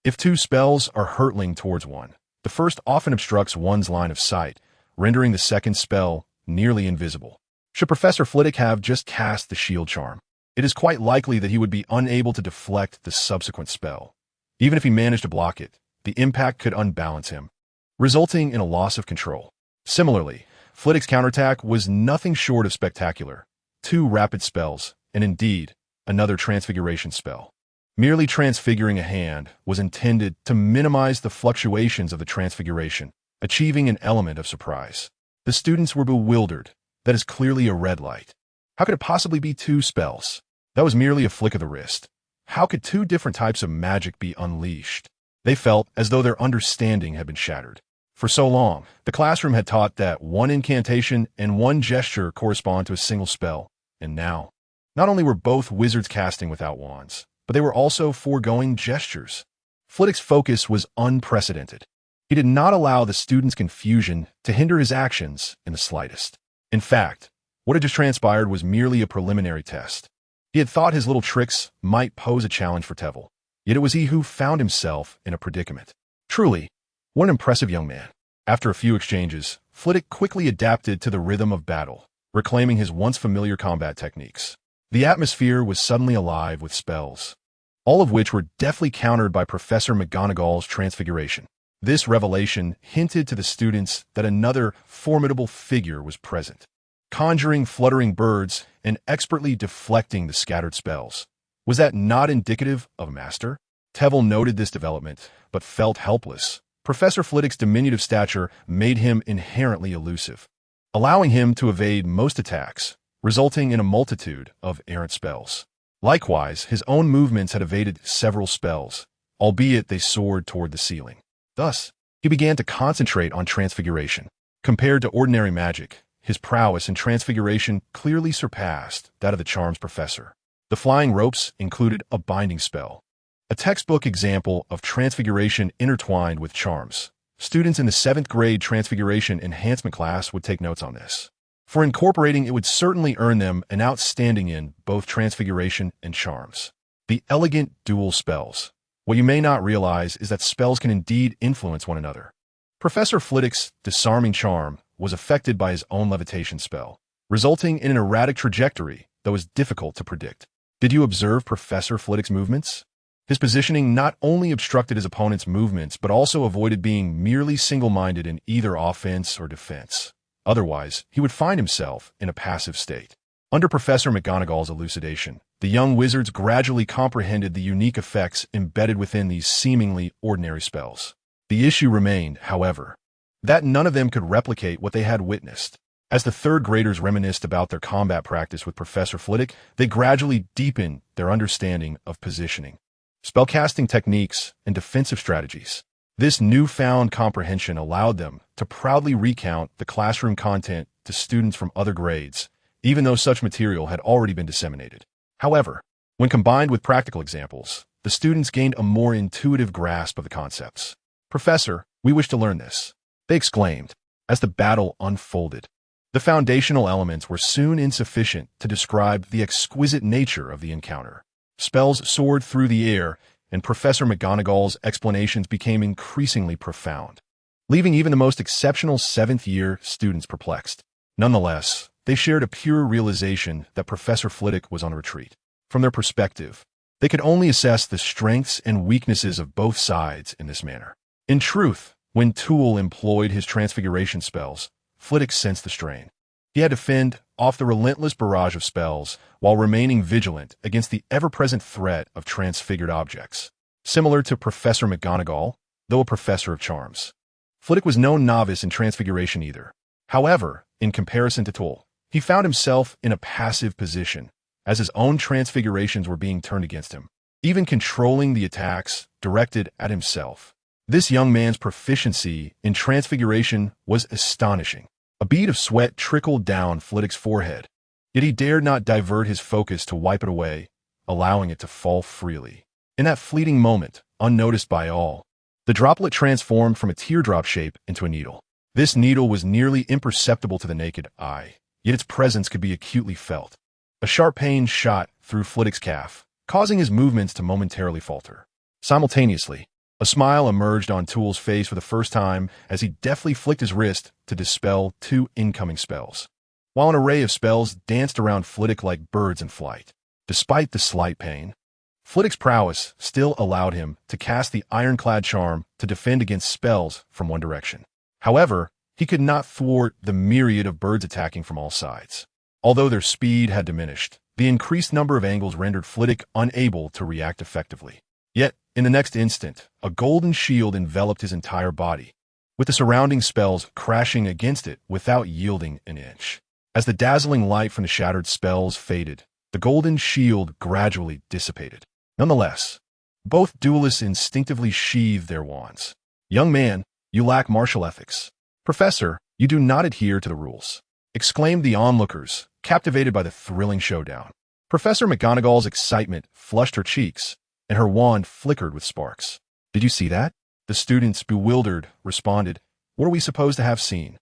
[SPEAKER 1] If 2 spells are hurtling towards one, the first often obstructs one's line of sight, rendering the second spell nearly invisible. Should Professor Flitwick have just cast the shield charm, it is quite likely that he would be unable to deflect the subsequent spell. Even if he managed to block it, the impact could unbalance him, resulting in a loss of control. Similarly, Flitwick's counterattack was nothing short of spectacular. 2 rapid spells, and indeed, another transfiguration spell. Merely transfiguring a hand was intended to minimize the fluctuations of the transfiguration, achieving an element of surprise. The students were bewildered. That is clearly a red light. How could it possibly be 2 spells? That was merely a flick of the wrist. How could 2 different types of magic be unleashed? They felt as though their understanding had been shattered. For so long, the classroom had taught that 1 incantation and 1 gesture correspond to a single spell, and now, not only were both wizards casting without wands, but they were also foregoing gestures. Flitwick's focus was unprecedented. He did not allow the student's confusion to hinder his actions in the slightest. In fact, what had just transpired was merely a preliminary test. He had thought his little tricks might pose a challenge for Trevelyan, yet it was he who found himself in a predicament. Truly, what an impressive young man. After a few exchanges, Flitwick quickly adapted to the rhythm of battle, reclaiming his once familiar combat techniques. The atmosphere was suddenly alive with spells, all of which were deftly countered by Professor McGonagall's transfiguration. This revelation hinted to the students that another formidable figure was present, conjuring fluttering birds and expertly deflecting the scattered spells. Was that not indicative of a master? Trevelyan noted this development, but felt helpless. Professor Flitwick's diminutive stature made him inherently elusive, allowing him to evade most attacks, resulting in a multitude of errant spells. Likewise, his own movements had evaded several spells, albeit they soared toward the ceiling. Thus, he began to concentrate on transfiguration. Compared to ordinary magic, his prowess in transfiguration clearly surpassed that of the charms professor. The flying ropes included a binding spell, a textbook example of transfiguration intertwined with charms. Students in the 7th grade transfiguration enhancement class would take notes on this. For incorporating, it would certainly earn them an outstanding in both transfiguration and charms. The elegant dual spells. What you may not realize is that spells can indeed influence one another. Professor Flitwick's disarming charm was affected by his own levitation spell, resulting in an erratic trajectory that was difficult to predict. Did you observe Professor Flitwick's movements? His positioning not only obstructed his opponent's movements, but also avoided being merely single-minded in either offense or defense. Otherwise, he would find himself in a passive state. Under Professor McGonagall's elucidation, the young wizards gradually comprehended the unique effects embedded within these seemingly ordinary spells. The issue remained, however, that none of them could replicate what they had witnessed. As the 3rd graders reminisced about their combat practice with Professor Flitwick, they gradually deepened their understanding of positioning, spellcasting techniques, and defensive strategies. This newfound comprehension allowed them to proudly recount the classroom content to students from other grades, even though such material had already been disseminated. However, when combined with practical examples, the students gained a more intuitive grasp of the concepts. "Professor, we wish to learn this," they exclaimed as the battle unfolded. The foundational elements were soon insufficient to describe the exquisite nature of the encounter. Spells soared through the air, and Professor McGonagall's explanations became increasingly profound, leaving even the most exceptional 7th-year students perplexed. Nonetheless, they shared a pure realization that Professor Flitwick was on retreat. From their perspective, they could only assess the strengths and weaknesses of both sides in this manner. In truth, when Toole employed his transfiguration spells, Flitwick sensed the strain. He had to fend off the relentless barrage of spells while remaining vigilant against the ever-present threat of transfigured objects. Similar to Professor McGonagall, though a professor of charms, Flitwick was no novice in transfiguration either. However, in comparison to Toole, he found himself in a passive position, as his own transfigurations were being turned against him, even controlling the attacks directed at himself. This young man's proficiency in transfiguration was astonishing. A bead of sweat trickled down Flitwick's forehead, yet he dared not divert his focus to wipe it away, allowing it to fall freely. In that fleeting moment, unnoticed by all, the droplet transformed from a teardrop shape into a needle. This needle was nearly imperceptible to the naked eye, yet its presence could be acutely felt. A sharp pain shot through Flitwick's calf, causing his movements to momentarily falter. Simultaneously, a smile emerged on Toole's face for the first time as he deftly flicked his wrist to dispel 2 incoming spells, while an array of spells danced around Flitwick like birds in flight. Despite the slight pain, Flitwick's prowess still allowed him to cast the ironclad charm to defend against spells from one direction. However, he could not thwart the myriad of birds attacking from all sides. Although their speed had diminished, the increased number of angles rendered Flitwick unable to react effectively. Yet, in the next instant, a golden shield enveloped his entire body, with the surrounding spells crashing against it without yielding an inch. As the dazzling light from the shattered spells faded, the golden shield gradually dissipated. Nonetheless, both duelists instinctively sheathed their wands. "Young man, you lack martial ethics. Professor, you do not adhere to the rules," exclaimed the onlookers, captivated by the thrilling showdown. Professor McGonagall's excitement flushed her cheeks, and her wand flickered with sparks. Did you see that? The students, bewildered, responded, "What are we supposed to have seen?"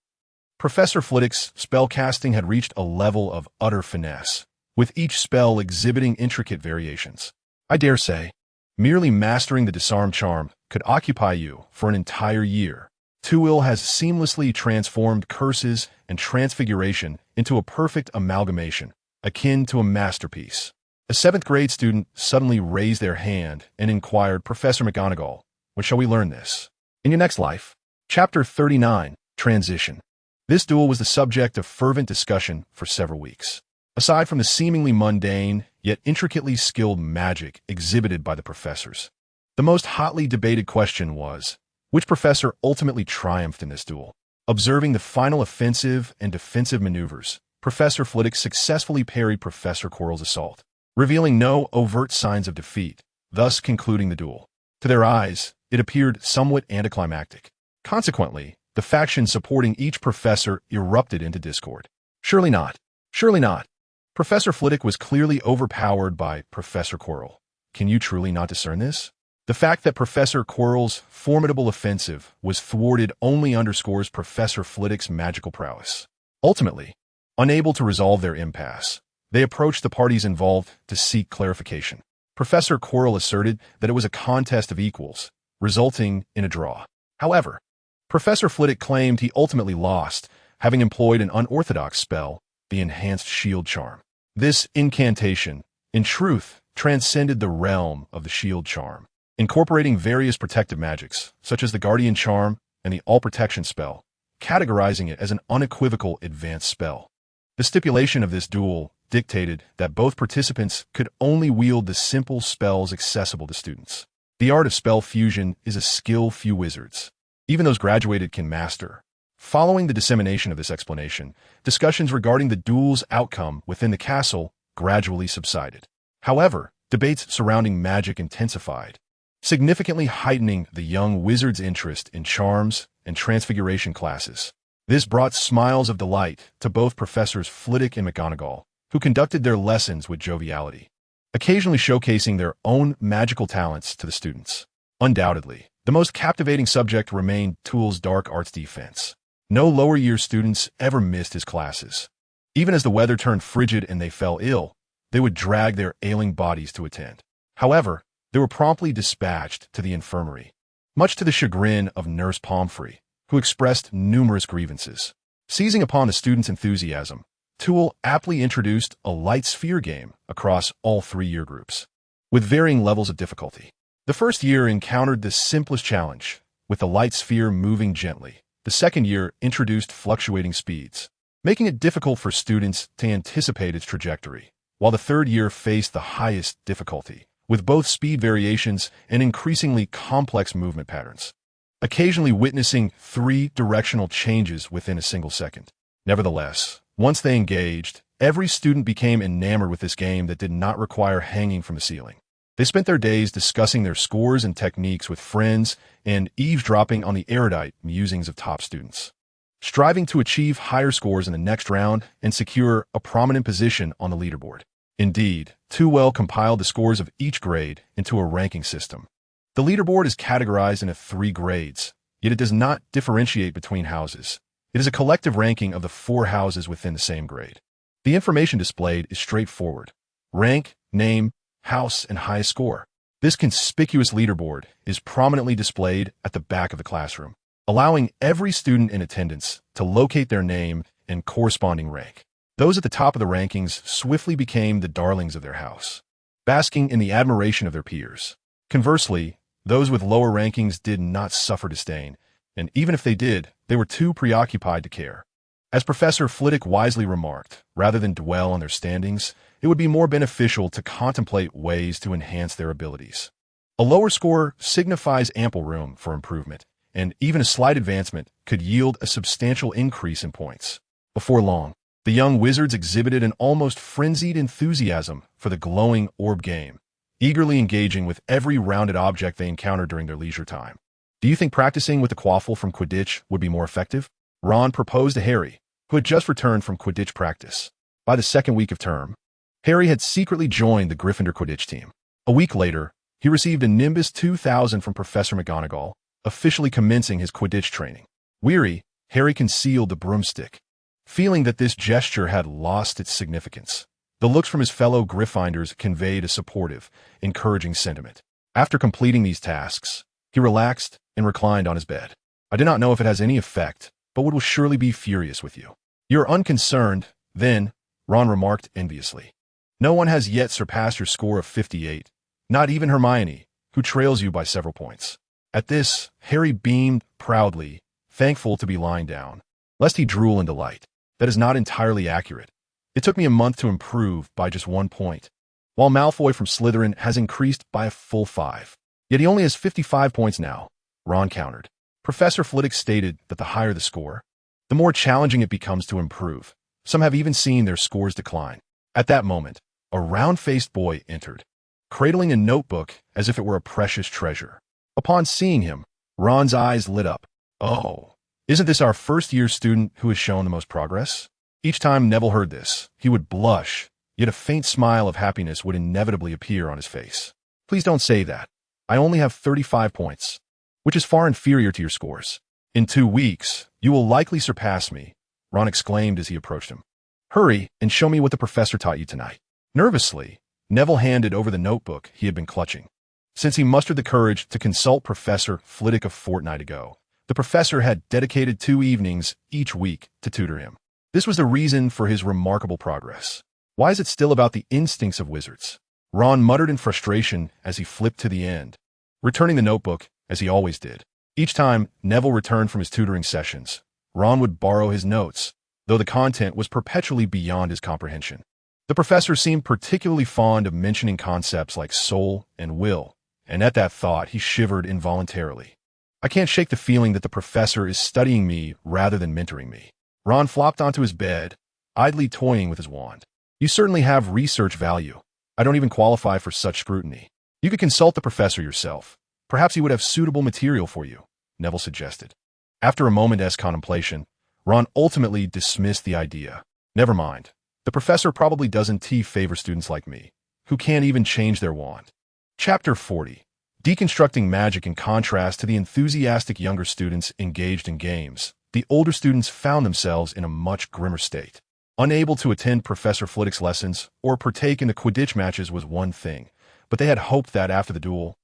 [SPEAKER 1] Professor Flitwick's spellcasting had reached a level of utter finesse, with each spell exhibiting intricate variations. I dare say, merely mastering the disarm charm could occupy you for an entire year. Twill has seamlessly transformed curses and transfiguration into a perfect amalgamation, akin to a masterpiece. A 7th grade student suddenly raised their hand and inquired, "Professor McGonagall, when shall we learn this?" In your next life. Chapter 39, Transition. This duel was the subject of fervent discussion for several weeks. Aside from the seemingly mundane, yet intricately skilled magic exhibited by the professors, the most hotly debated question was, which professor ultimately triumphed in this duel? Observing the final offensive and defensive maneuvers, Professor Flitwick successfully parried Professor Quirrell's assault, revealing no overt signs of defeat, thus concluding the duel. To their eyes, it appeared somewhat anticlimactic. Consequently, the faction supporting each professor erupted into discord. Surely not. Surely not. Professor Flitwick was clearly overpowered by Professor Quirrell. Can you truly not discern this? The fact that Professor Quirrell's formidable offensive was thwarted only underscores Professor Flitwick's magical prowess. Ultimately, unable to resolve their impasse, they approached the parties involved to seek clarification. Professor Quirrell asserted that it was a contest of equals, resulting in a draw. However, Professor Flitwick claimed he ultimately lost, having employed an unorthodox spell, the Enhanced Shield Charm. This incantation, in truth, transcended the realm of the Shield Charm, incorporating various protective magics, such as the Guardian Charm and the All-Protection spell, categorizing it as an unequivocal advanced spell. The stipulation of this duel dictated that both participants could only wield the simple spells accessible to students. The art of spell fusion is a skill few wizards, even those graduated, can master. Following the dissemination of this explanation, discussions regarding the duel's outcome within the castle gradually subsided. However, debates surrounding magic intensified, significantly heightening the young wizard's interest in charms and transfiguration classes. This brought smiles of delight to both Professors Flitwick and McGonagall, who conducted their lessons with joviality, occasionally showcasing their own magical talents to the students. Undoubtedly, the most captivating subject remained Tull's dark arts defense. No lower-year students ever missed his classes. Even as the weather turned frigid and they fell ill, they would drag their ailing bodies to attend. However, they were promptly dispatched to the infirmary, much to the chagrin of Nurse Pomfrey, who expressed numerous grievances. Seizing upon the students' enthusiasm, Tull aptly introduced a light sphere game across all 3 year groups, with varying levels of difficulty. The first year encountered the simplest challenge, with the light sphere moving gently. The second year introduced fluctuating speeds, making it difficult for students to anticipate its trajectory, while the third year faced the highest difficulty, with both speed variations and increasingly complex movement patterns, occasionally witnessing 3-directional changes within a single second. Nevertheless, once they engaged, every student became enamored with this game that did not require hanging from the ceiling. They spent their days discussing their scores and techniques with friends and eavesdropping on the erudite musings of top students, striving to achieve higher scores in the next round and secure a prominent position on the leaderboard. Indeed, Twill compiled the scores of each grade into a ranking system. The leaderboard is categorized into 3 grades, yet it does not differentiate between houses. It is a collective ranking of the 4 houses within the same grade. The information displayed is straightforward: rank, name, house, and highest score. This conspicuous leaderboard is prominently displayed at the back of the classroom, allowing every student in attendance to locate their name and corresponding rank. Those at the top of the rankings swiftly became the darlings of their house, basking in the admiration of their peers. Conversely, those with lower rankings did not suffer disdain, and even if they did, they were too preoccupied to care. As Professor Flitwick wisely remarked, rather than dwell on their standings, it would be more beneficial to contemplate ways to enhance their abilities. A lower score signifies ample room for improvement, and even a slight advancement could yield a substantial increase in points. Before long, the young wizards exhibited an almost frenzied enthusiasm for the glowing orb game, eagerly engaging with every rounded object they encountered during their leisure time. Do you think practicing with the quaffle from Quidditch would be more effective? Ron proposed to Harry, who had just returned from Quidditch practice. By the second week of term, Harry had secretly joined the Gryffindor Quidditch team. A week later, He received a Nimbus 2000 from Professor McGonagall, officially commencing his Quidditch training. Weary, Harry concealed the broomstick, feeling that this gesture had lost its significance. The looks from his fellow Gryffindors conveyed a supportive, encouraging sentiment. After completing these tasks, he relaxed and reclined on his bed. I do not know if it has any effect, but Wood will surely be furious with you. You're unconcerned, then, Ron remarked enviously. No one has yet surpassed your score of 58, not even Hermione, who trails you by several points. At this, Harry beamed proudly, thankful to be lying down, lest he drool in delight. That is not entirely accurate. It took me a month to improve by just 1 point, while Malfoy from Slytherin has increased by a full 5. Yet he only has 55 points now, Ron countered. Professor Flitwick stated that the higher the score, the more challenging it becomes to improve. Some have even seen their scores decline. At that moment, a round-faced boy entered, cradling a notebook as if it were a precious treasure. Upon seeing him, Ron's eyes lit up. Oh, isn't this our first-year student who has shown the most progress? Each time Neville heard this, he would blush, yet a faint smile of happiness would inevitably appear on his face. Please don't say that. I only have 35 points, which is far inferior to your scores. In 2 weeks, you will likely surpass me, Ron exclaimed as he approached him. Hurry and show me what the professor taught you tonight. Nervously, Neville handed over the notebook he had been clutching. Since he mustered the courage to consult Professor Flitwick a fortnight ago, the professor had dedicated 2 evenings each week to tutor him. This was the reason for his remarkable progress. Why is it still about the instincts of wizards? Ron muttered in frustration as he flipped to the end, returning the notebook as he always did. Each time Neville returned from his tutoring sessions, Ron would borrow his notes, though the content was perpetually beyond his comprehension. The professor seemed particularly fond of mentioning concepts like soul and will, and at that thought he shivered involuntarily. I can't shake the feeling that the professor is studying me rather than mentoring me. Ron flopped onto his bed, idly toying with his wand. You certainly have research value. I don't even qualify for such scrutiny. You could consult the professor yourself. Perhaps he would have suitable material for you, Neville suggested. After a moment's contemplation, Ron ultimately dismissed the idea. Never mind. The professor probably doesn't favor students like me, who can't even change their wand. Chapter 40. Deconstructing magic. In contrast to the enthusiastic younger students engaged in games, the older students found themselves in a much grimmer state. Unable to attend Professor Flitwick's lessons or partake in the Quidditch matches was one thing, but they had hoped that after the duel,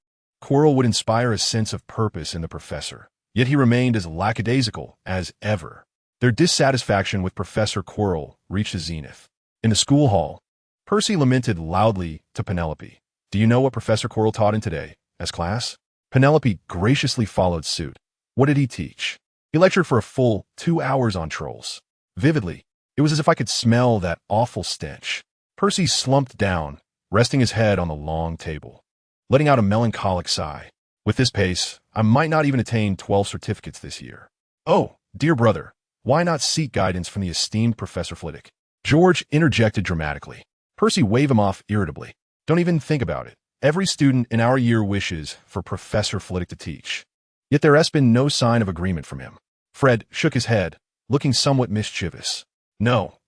[SPEAKER 1] Quirrell would inspire a sense of purpose in the professor. Yet he remained as lackadaisical as ever. Their dissatisfaction with Professor Quirrell reached a zenith. In the school hall, Percy lamented loudly to Penelope. Do you know what Professor Quirrell taught in today, as class? Penelope graciously followed suit. What did he teach? He lectured for a full 2 hours on trolls. Vividly, it was as if I could smell that awful stench. Percy slumped down, resting his head on the long table, letting out a melancholic sigh. With this pace, I might not even attain 12 certificates this year. Oh, dear brother, why not seek guidance from the esteemed Professor Flitwick? George interjected dramatically. Percy waved him off irritably. Don't even think about it. Every student in our year wishes for Professor Flitwick to teach. Yet there has been no sign of agreement from him. Fred shook his head, looking somewhat mischievous. No,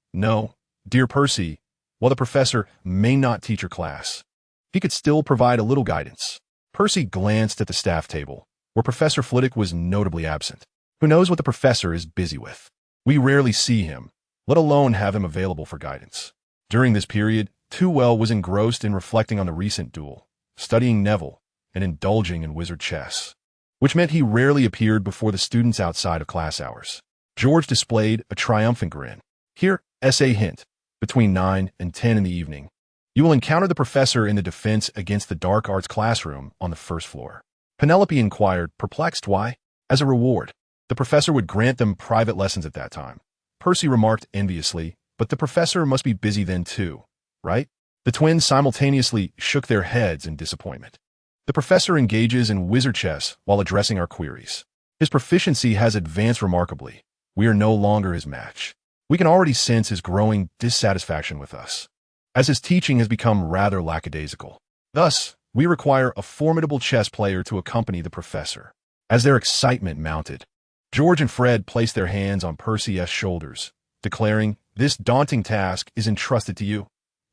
[SPEAKER 1] dear Percy, while the professor may not teach your class, he could still provide a little guidance. Percy glanced at the staff table, where Professor Flitwick was notably absent. Who knows what the professor is busy with? We rarely see him, let alone have him available for guidance. During this period, Tewell was engrossed in reflecting on the recent duel, studying Neville, and indulging in wizard chess, which meant he rarely appeared before the students outside of class hours. George displayed a triumphant grin. Here, essay hint, between 9 and 10 in the evening, you will encounter the professor in the Defense Against the Dark Arts classroom on the first floor. Penelope inquired, perplexed why. As a reward, the professor would grant them private lessons at that time. Percy remarked enviously, but the professor must be busy then too, right? The twins simultaneously shook their heads in disappointment. The professor engages in wizard chess while addressing our queries. His proficiency has advanced remarkably. We are no longer his match. We can already sense his growing dissatisfaction with us, as his teaching has become rather lackadaisical. Thus, we require a formidable chess player to accompany the professor. As their excitement mounted, George and Fred placed their hands on Percy's shoulders, declaring, "This daunting task is entrusted to you,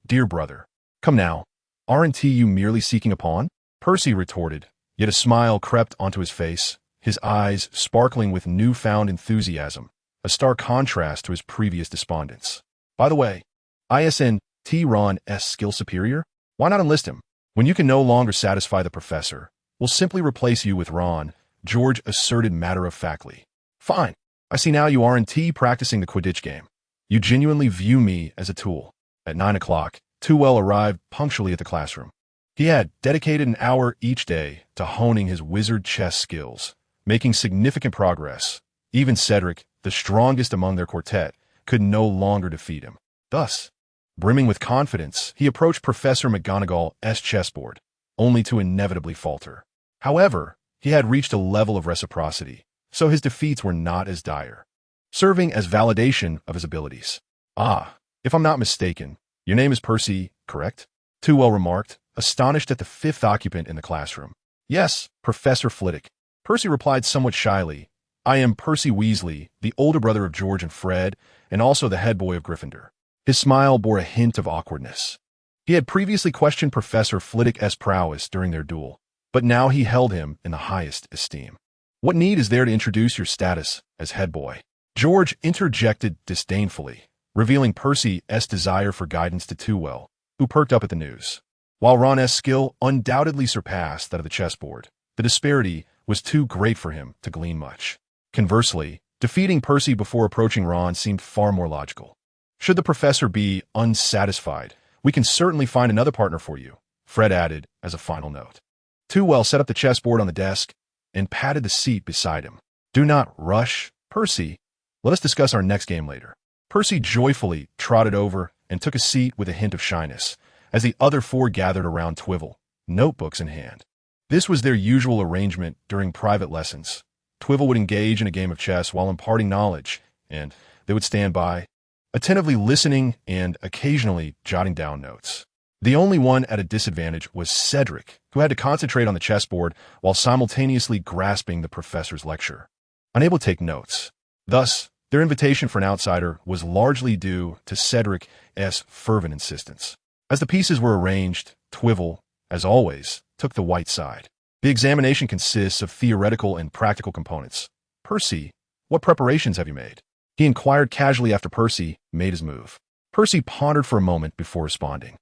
[SPEAKER 1] dear brother. Come now, aren't you merely seeking a pawn?" Percy retorted, yet a smile crept onto his face, his eyes sparkling with newfound enthusiasm, a stark contrast to his previous despondence. By the way, isn't Ron's skill superior? Why not enlist him? When you can no longer satisfy the professor, we'll simply replace you with Ron, George asserted matter-of-factly. Fine. I see now you aren't practicing the Quidditch game. You genuinely view me as a tool. At 9 o'clock, Tewell arrived punctually at the classroom. He had dedicated an hour each day to honing his wizard chess skills, making significant progress. Even Cedric, the strongest among their quartet, could no longer defeat him. Thus, brimming with confidence, he approached Professor McGonagall's chessboard, only to inevitably falter. However, he had reached a level of reciprocity, so his defeats were not as dire, serving as validation of his abilities. Ah, if I'm not mistaken, your name is Percy, correct? Tewell remarked, astonished at the fifth occupant in the classroom. Yes, Professor Flitwick. Percy replied somewhat shyly. I am Percy Weasley, the older brother of George and Fred, and also the head boy of Gryffindor. His smile bore a hint of awkwardness. He had previously questioned Professor Flitwick's prowess during their duel, but now he held him in the highest esteem. What need is there to introduce your status as head boy? George interjected disdainfully, revealing Percy's desire for guidance to Tewell, who perked up at the news. While Ron's skill undoubtedly surpassed that of the chessboard, the disparity was too great for him to glean much. Conversely, defeating Percy before approaching Ron seemed far more logical. Should the professor be unsatisfied, we can certainly find another partner for you, Fred added as a final note. Tewell set up the chessboard on the desk and patted the seat beside him. Do not rush, Percy. Let us discuss our next game later. Percy joyfully trotted over and took a seat with a hint of shyness, as the other four gathered around Twivel, notebooks in hand. This was their usual arrangement during private lessons. Twivel would engage in a game of chess while imparting knowledge, and they would stand by, attentively listening and occasionally jotting down notes. The only one at a disadvantage was Cedric, who had to concentrate on the chessboard while simultaneously grasping the professor's lecture, unable to take notes. Thus, their invitation for an outsider was largely due to Cedric's fervent insistence. As the pieces were arranged, Twivel, as always, took the white side. The examination consists of theoretical and practical components. Percy, what preparations have you made? He inquired casually after Percy made his move. Percy pondered for a moment before responding.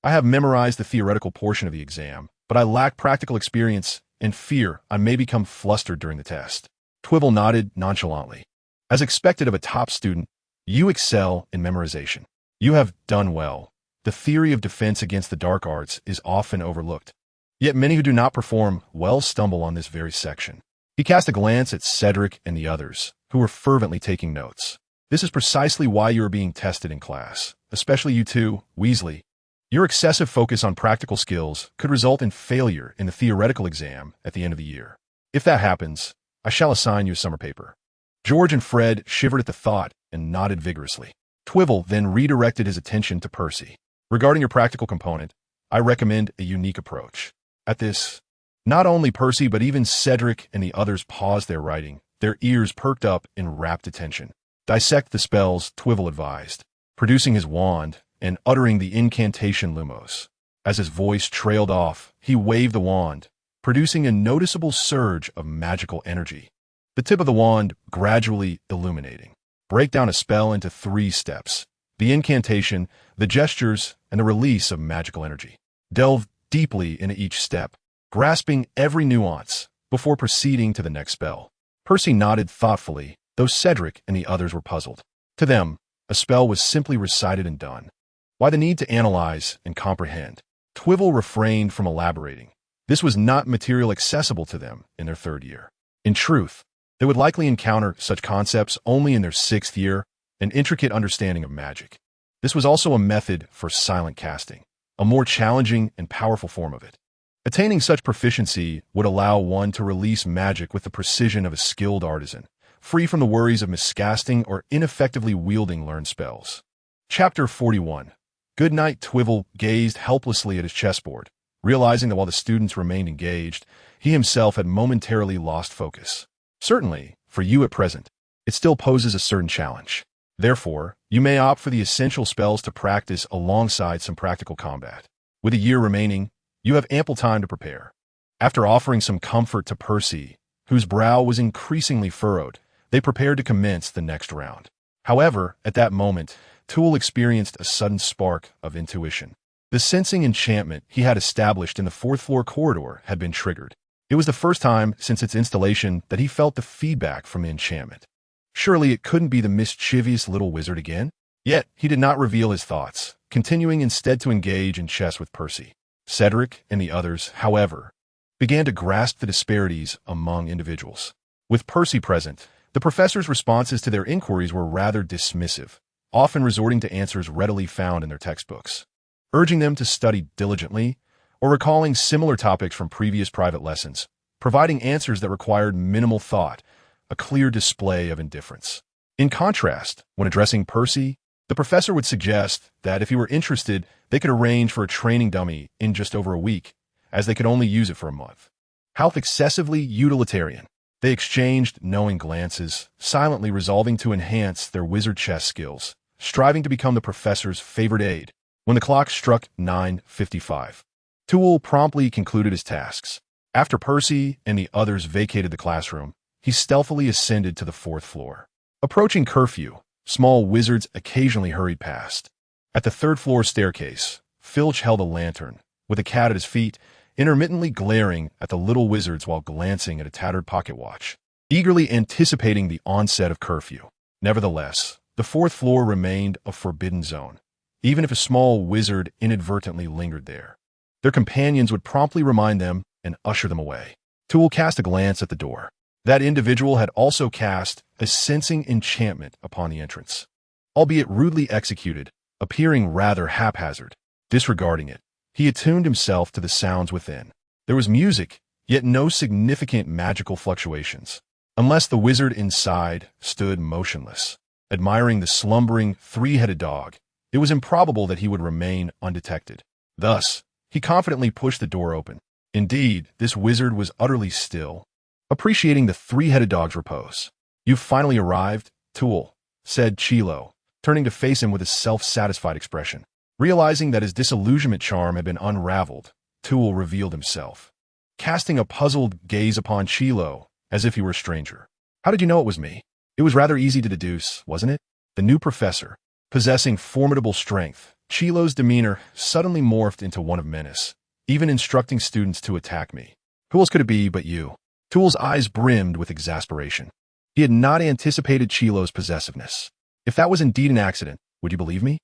[SPEAKER 1] I have memorized the theoretical portion of the exam, but I lack practical experience and fear I may become flustered during the test. Twivel nodded nonchalantly. As expected of a top student, you excel in memorization. You have done well. The theory of defense against the dark arts is often overlooked. Yet many who do not perform well stumble on this very section. He cast a glance at Cedric and the others, who were fervently taking notes. This is precisely why you are being tested in class, especially you two, Weasley. Your excessive focus on practical skills could result in failure in the theoretical exam at the end of the year. If that happens, I shall assign you a summer paper. George and Fred shivered at the thought and nodded vigorously. Twivel then redirected his attention to Percy. Regarding your practical component, I recommend a unique approach. At this, not only Percy but even Cedric and the others paused their writing, their ears perked up in rapt attention. Dissect the spells, Twivel advised, producing his wand and uttering the incantation Lumos. As his voice trailed off, he waved the wand, producing a noticeable surge of magical energy. The tip of the wand gradually illuminating. Break down a spell into 3 steps. The incantation, the gestures, and the release of magical energy. Delve deeply into each step, grasping every nuance before proceeding to the next spell. Percy nodded thoughtfully, though Cedric and the others were puzzled. To them, a spell was simply recited and done. Why the need to analyze and comprehend? Twivel refrained from elaborating. This was not material accessible to them in their 3rd year. In truth, they would likely encounter such concepts only in their 6th year, an intricate understanding of magic. This was also a method for silent casting, a more challenging and powerful form of it. Attaining such proficiency would allow one to release magic with the precision of a skilled artisan, free from the worries of miscasting or ineffectively wielding learned spells. Chapter 41. Goodnight. Twivel gazed helplessly at his chessboard, realizing that while the students remained engaged, he himself had momentarily lost focus. Certainly, for you at present, it still poses a certain challenge. Therefore, you may opt for the essential spells to practice alongside some practical combat. With a year remaining, you have ample time to prepare. After offering some comfort to Percy, whose brow was increasingly furrowed, they prepared to commence the next round. However, at that moment, Toole experienced a sudden spark of intuition. The sensing enchantment he had established in the fourth-floor corridor had been triggered. It was the first time since its installation that he felt the feedback from the enchantment. Surely it couldn't be the mischievous little wizard again? Yet, he did not reveal his thoughts, continuing instead to engage in chess with Percy. Cedric and the others, however, began to grasp the disparities among individuals. With Percy present, the professor's responses to their inquiries were rather dismissive, often resorting to answers readily found in their textbooks, urging them to study diligently, or recalling similar topics from previous private lessons, providing answers that required minimal thought, a clear display of indifference. In contrast, when addressing Percy, the professor would suggest that if he were interested, they could arrange for a training dummy in just over a week, as they could only use it for a month. How excessively utilitarian. They exchanged knowing glances, silently resolving to enhance their wizard chess skills, striving to become the professor's favorite aide. When the clock struck 9:55, Toole promptly concluded his tasks. After Percy and the others vacated the classroom, he stealthily ascended to the fourth floor. Approaching curfew, small wizards occasionally hurried past. At the third-floor staircase, Filch held a lantern, with a cat at his feet, intermittently glaring at the little wizards while glancing at a tattered pocket watch, eagerly anticipating the onset of curfew. Nevertheless, the fourth floor remained a forbidden zone, even if a small wizard inadvertently lingered there. Their companions would promptly remind them and usher them away. Toole cast a glance at the door. That individual had also cast a sensing enchantment upon the entrance, albeit rudely executed, appearing rather haphazard. Disregarding it, he attuned himself to the sounds within. There was music, yet no significant magical fluctuations, unless the wizard inside stood motionless, admiring the slumbering three-headed dog. It was improbable that he would remain undetected. Thus, he confidently pushed the door open. Indeed, this wizard was utterly still, appreciating the three-headed dog's repose. "You've finally arrived, Toole," said Chilo, turning to face him with a self-satisfied expression. Realizing that his disillusionment charm had been unraveled, Toole revealed himself, casting a puzzled gaze upon Chilo as if he were a stranger. "How did you know it was me?" "It was rather easy to deduce, wasn't it?" The new professor, possessing formidable strength, Chilo's demeanor suddenly morphed into one of menace, even instructing students to attack me. "Who else could it be but you?" Toole's eyes brimmed with exasperation. He had not anticipated Chilo's possessiveness. "If that was indeed an accident, would you believe me?"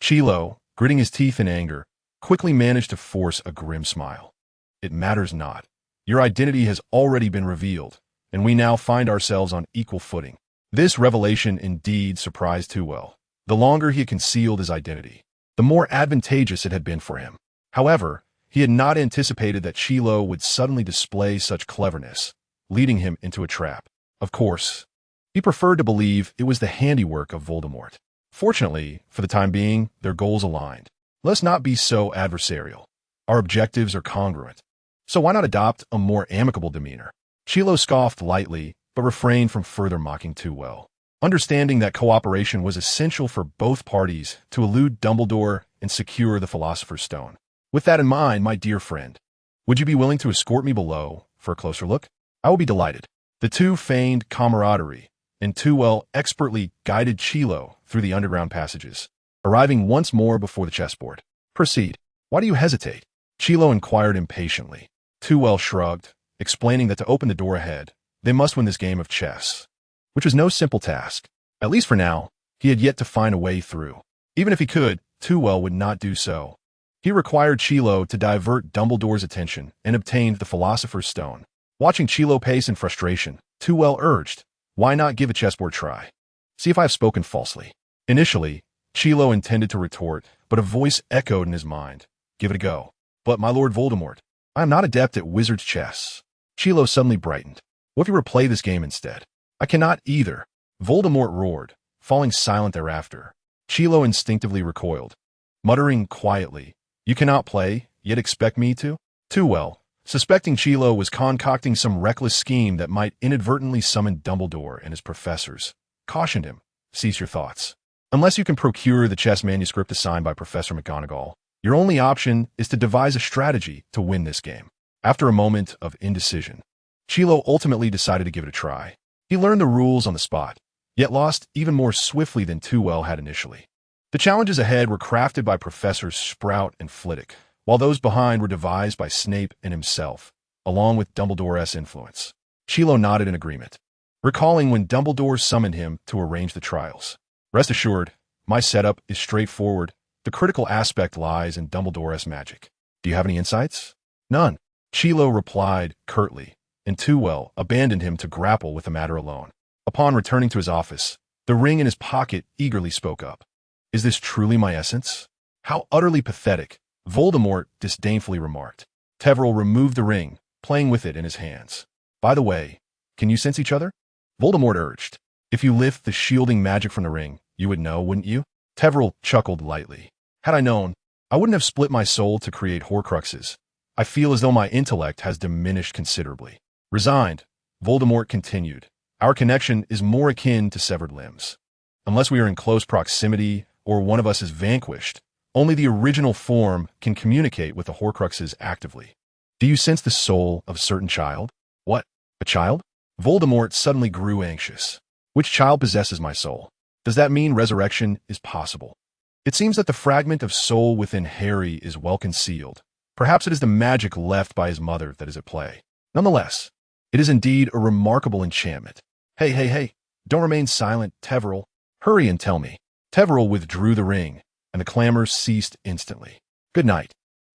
[SPEAKER 1] Chilo, gritting his teeth in anger, quickly managed to force a grim smile. "It matters not. Your identity has already been revealed, and we now find ourselves on equal footing." This revelation indeed surprised Toole. The longer he had concealed his identity, the more advantageous it had been for him. However, he had not anticipated that Chilo would suddenly display such cleverness, leading him into a trap. Of course, he preferred to believe it was the handiwork of Voldemort. Fortunately, for the time being, their goals aligned. Let's not be so adversarial. Our objectives are congruent. So why not adopt a more amicable demeanor? Chilo scoffed lightly, but refrained from further mocking Toole. Understanding that cooperation was essential for both parties to elude Dumbledore and secure the Philosopher's Stone. "With that in mind, my dear friend, would you be willing to escort me below for a closer look?" "I will be delighted." The two feigned camaraderie, and Toole expertly guided Chilo through the underground passages, arriving once more before the chessboard. "Proceed." "Why do you hesitate?" Chilo inquired impatiently. Toole shrugged, explaining that to open the door ahead, they must win this game of chess, which was no simple task. At least for now, he had yet to find a way through. Even if he could, Toole would not do so. He required Chilo to divert Dumbledore's attention and obtained the Philosopher's Stone. Watching Chilo pace in frustration, Toole urged, "Why not give a chessboard try? See if I have spoken falsely." Initially, Chilo intended to retort, but a voice echoed in his mind, "Give it a go." "But, my Lord Voldemort, I am not adept at wizard's chess." Chilo suddenly brightened. "What if you replay this game instead?" "I cannot either," Voldemort roared, falling silent thereafter. Chilo instinctively recoiled, muttering quietly, "You cannot play, yet expect me to?" Toole, suspecting Chilo was concocting some reckless scheme that might inadvertently summon Dumbledore and his professors, cautioned him, "Cease your thoughts. Unless you can procure the chess manuscript assigned by Professor McGonagall, your only option is to devise a strategy to win this game." After a moment of indecision, Chilo ultimately decided to give it a try. He learned the rules on the spot, yet lost even more swiftly than Too had initially. The challenges ahead were crafted by Professors Sprout and Flitwick, while those behind were devised by Snape and himself, along with Dumbledore's influence. Chilo nodded in agreement, recalling when Dumbledore summoned him to arrange the trials. Rest assured, my setup is straightforward. The critical aspect lies in Dumbledore's magic. Do you have any insights? None. Chilo replied curtly, and Too abandoned him to grapple with the matter alone. Upon returning to his office, the ring in his pocket eagerly spoke up. Is this truly my essence? How utterly pathetic, Voldemort disdainfully remarked. Trevelyan removed the ring, playing with it in his hands. By the way, can you sense each other? Voldemort urged. If you lift the shielding magic from the ring, you would know, wouldn't you? Trevelyan chuckled lightly. Had I known, I wouldn't have split my soul to create Horcruxes. I feel as though my intellect has diminished considerably. Resigned, Voldemort continued. Our connection is more akin to severed limbs. Unless we are in close proximity or one of us is vanquished, only the original form can communicate with the Horcruxes actively. Do you sense the soul of a certain child? What? A child? Voldemort suddenly grew anxious. Which child possesses my soul? Does that mean resurrection is possible? It seems that the fragment of soul within Harry is well concealed. Perhaps it is the magic left by his mother that is at play. Nonetheless, it is indeed a remarkable enchantment. Hey, don't remain silent, Trevelyan. Hurry and tell me. Trevelyan withdrew the ring, and the clamors ceased instantly. Good night.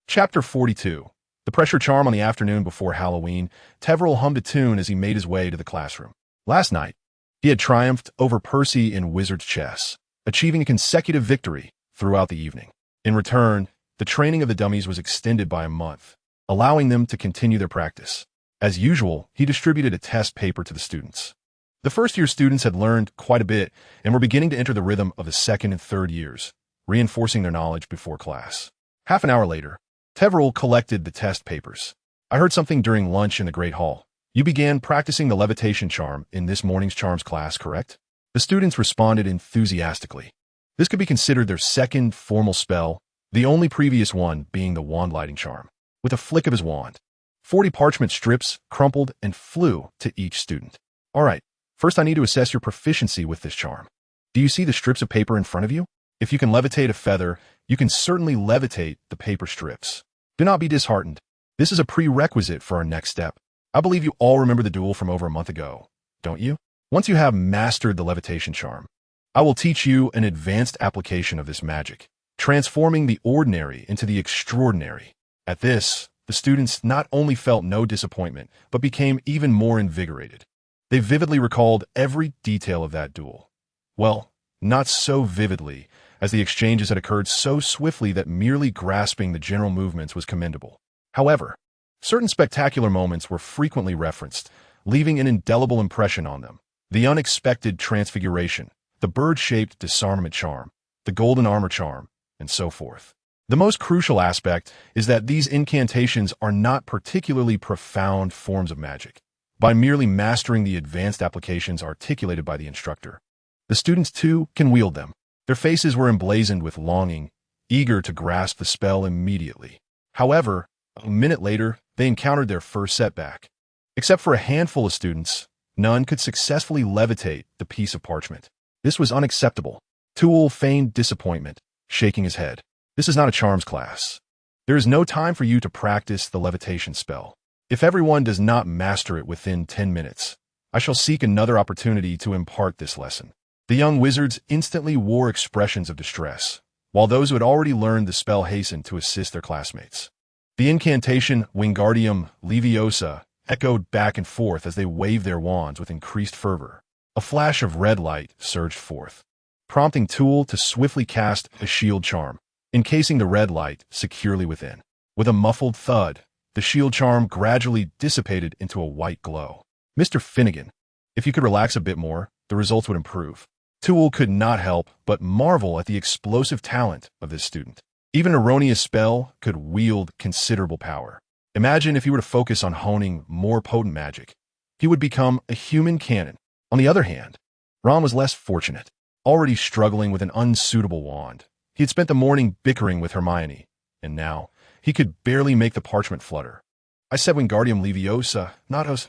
[SPEAKER 1] Chapter 42. The pressure charm on the afternoon before Halloween, Trevelyan hummed a tune as he made his way to the classroom. Last night, he had triumphed over Percy in wizard's chess, achieving a consecutive victory throughout the evening. In return, the training of the dummies was extended by a month, allowing them to continue their practice. As usual, he distributed a test paper to the students. The first-year students had learned quite a bit and were beginning to enter the rhythm of the second and third years, reinforcing their knowledge before class. Half an hour later, Trevelyan collected the test papers. I heard something during lunch in the Great Hall. You began practicing the levitation charm in this morning's charms class, correct? The students responded enthusiastically. This could be considered their second formal spell, the only previous one being the wand lighting charm. With a flick of his wand, 40 parchment strips crumpled and flew to each student. All right, first I need to assess your proficiency with this charm. Do you see the strips of paper in front of you? If you can levitate a feather, you can certainly levitate the paper strips. Do not be disheartened. This is a prerequisite for our next step. I believe you all remember the duel from over a month ago, don't you? Once you have mastered the levitation charm, I will teach you an advanced application of this magic, transforming the ordinary into the extraordinary. At this, the students not only felt no disappointment, but became even more invigorated. They vividly recalled every detail of that duel. Well, not so vividly, as the exchanges had occurred so swiftly that merely grasping the general movements was commendable. However, certain spectacular moments were frequently referenced, leaving an indelible impression on them. The unexpected transfiguration, the bird-shaped disarmament charm, the golden armor charm, and so forth. The most crucial aspect is that these incantations are not particularly profound forms of magic. By merely mastering the advanced applications articulated by the instructor, the students too can wield them. Their faces were emblazoned with longing, eager to grasp the spell immediately. However, a minute later, they encountered their first setback. Except for a handful of students, none could successfully levitate the piece of parchment. This was unacceptable. Toole feigned disappointment, shaking his head. This is not a charms class. There is no time for you to practice the levitation spell. If everyone does not master it within 10 minutes, I shall seek another opportunity to impart this lesson. The young wizards instantly wore expressions of distress, while those who had already learned the spell hastened to assist their classmates. The incantation Wingardium Leviosa echoed back and forth as they waved their wands with increased fervor. A flash of red light surged forth, prompting Toole to swiftly cast a shield charm, encasing the red light securely within. With a muffled thud, the shield charm gradually dissipated into a white glow. Mr. Finnegan, if you could relax a bit more, the results would improve. Toole could not help but marvel at the explosive talent of this student. Even an erroneous spell could wield considerable power. Imagine if he were to focus on honing more potent magic. He would become a human cannon. On the other hand, Ron was less fortunate, already struggling with an unsuitable wand. He had spent the morning bickering with Hermione, and now he could barely make the parchment flutter. I said Wingardium Leviosa, not os.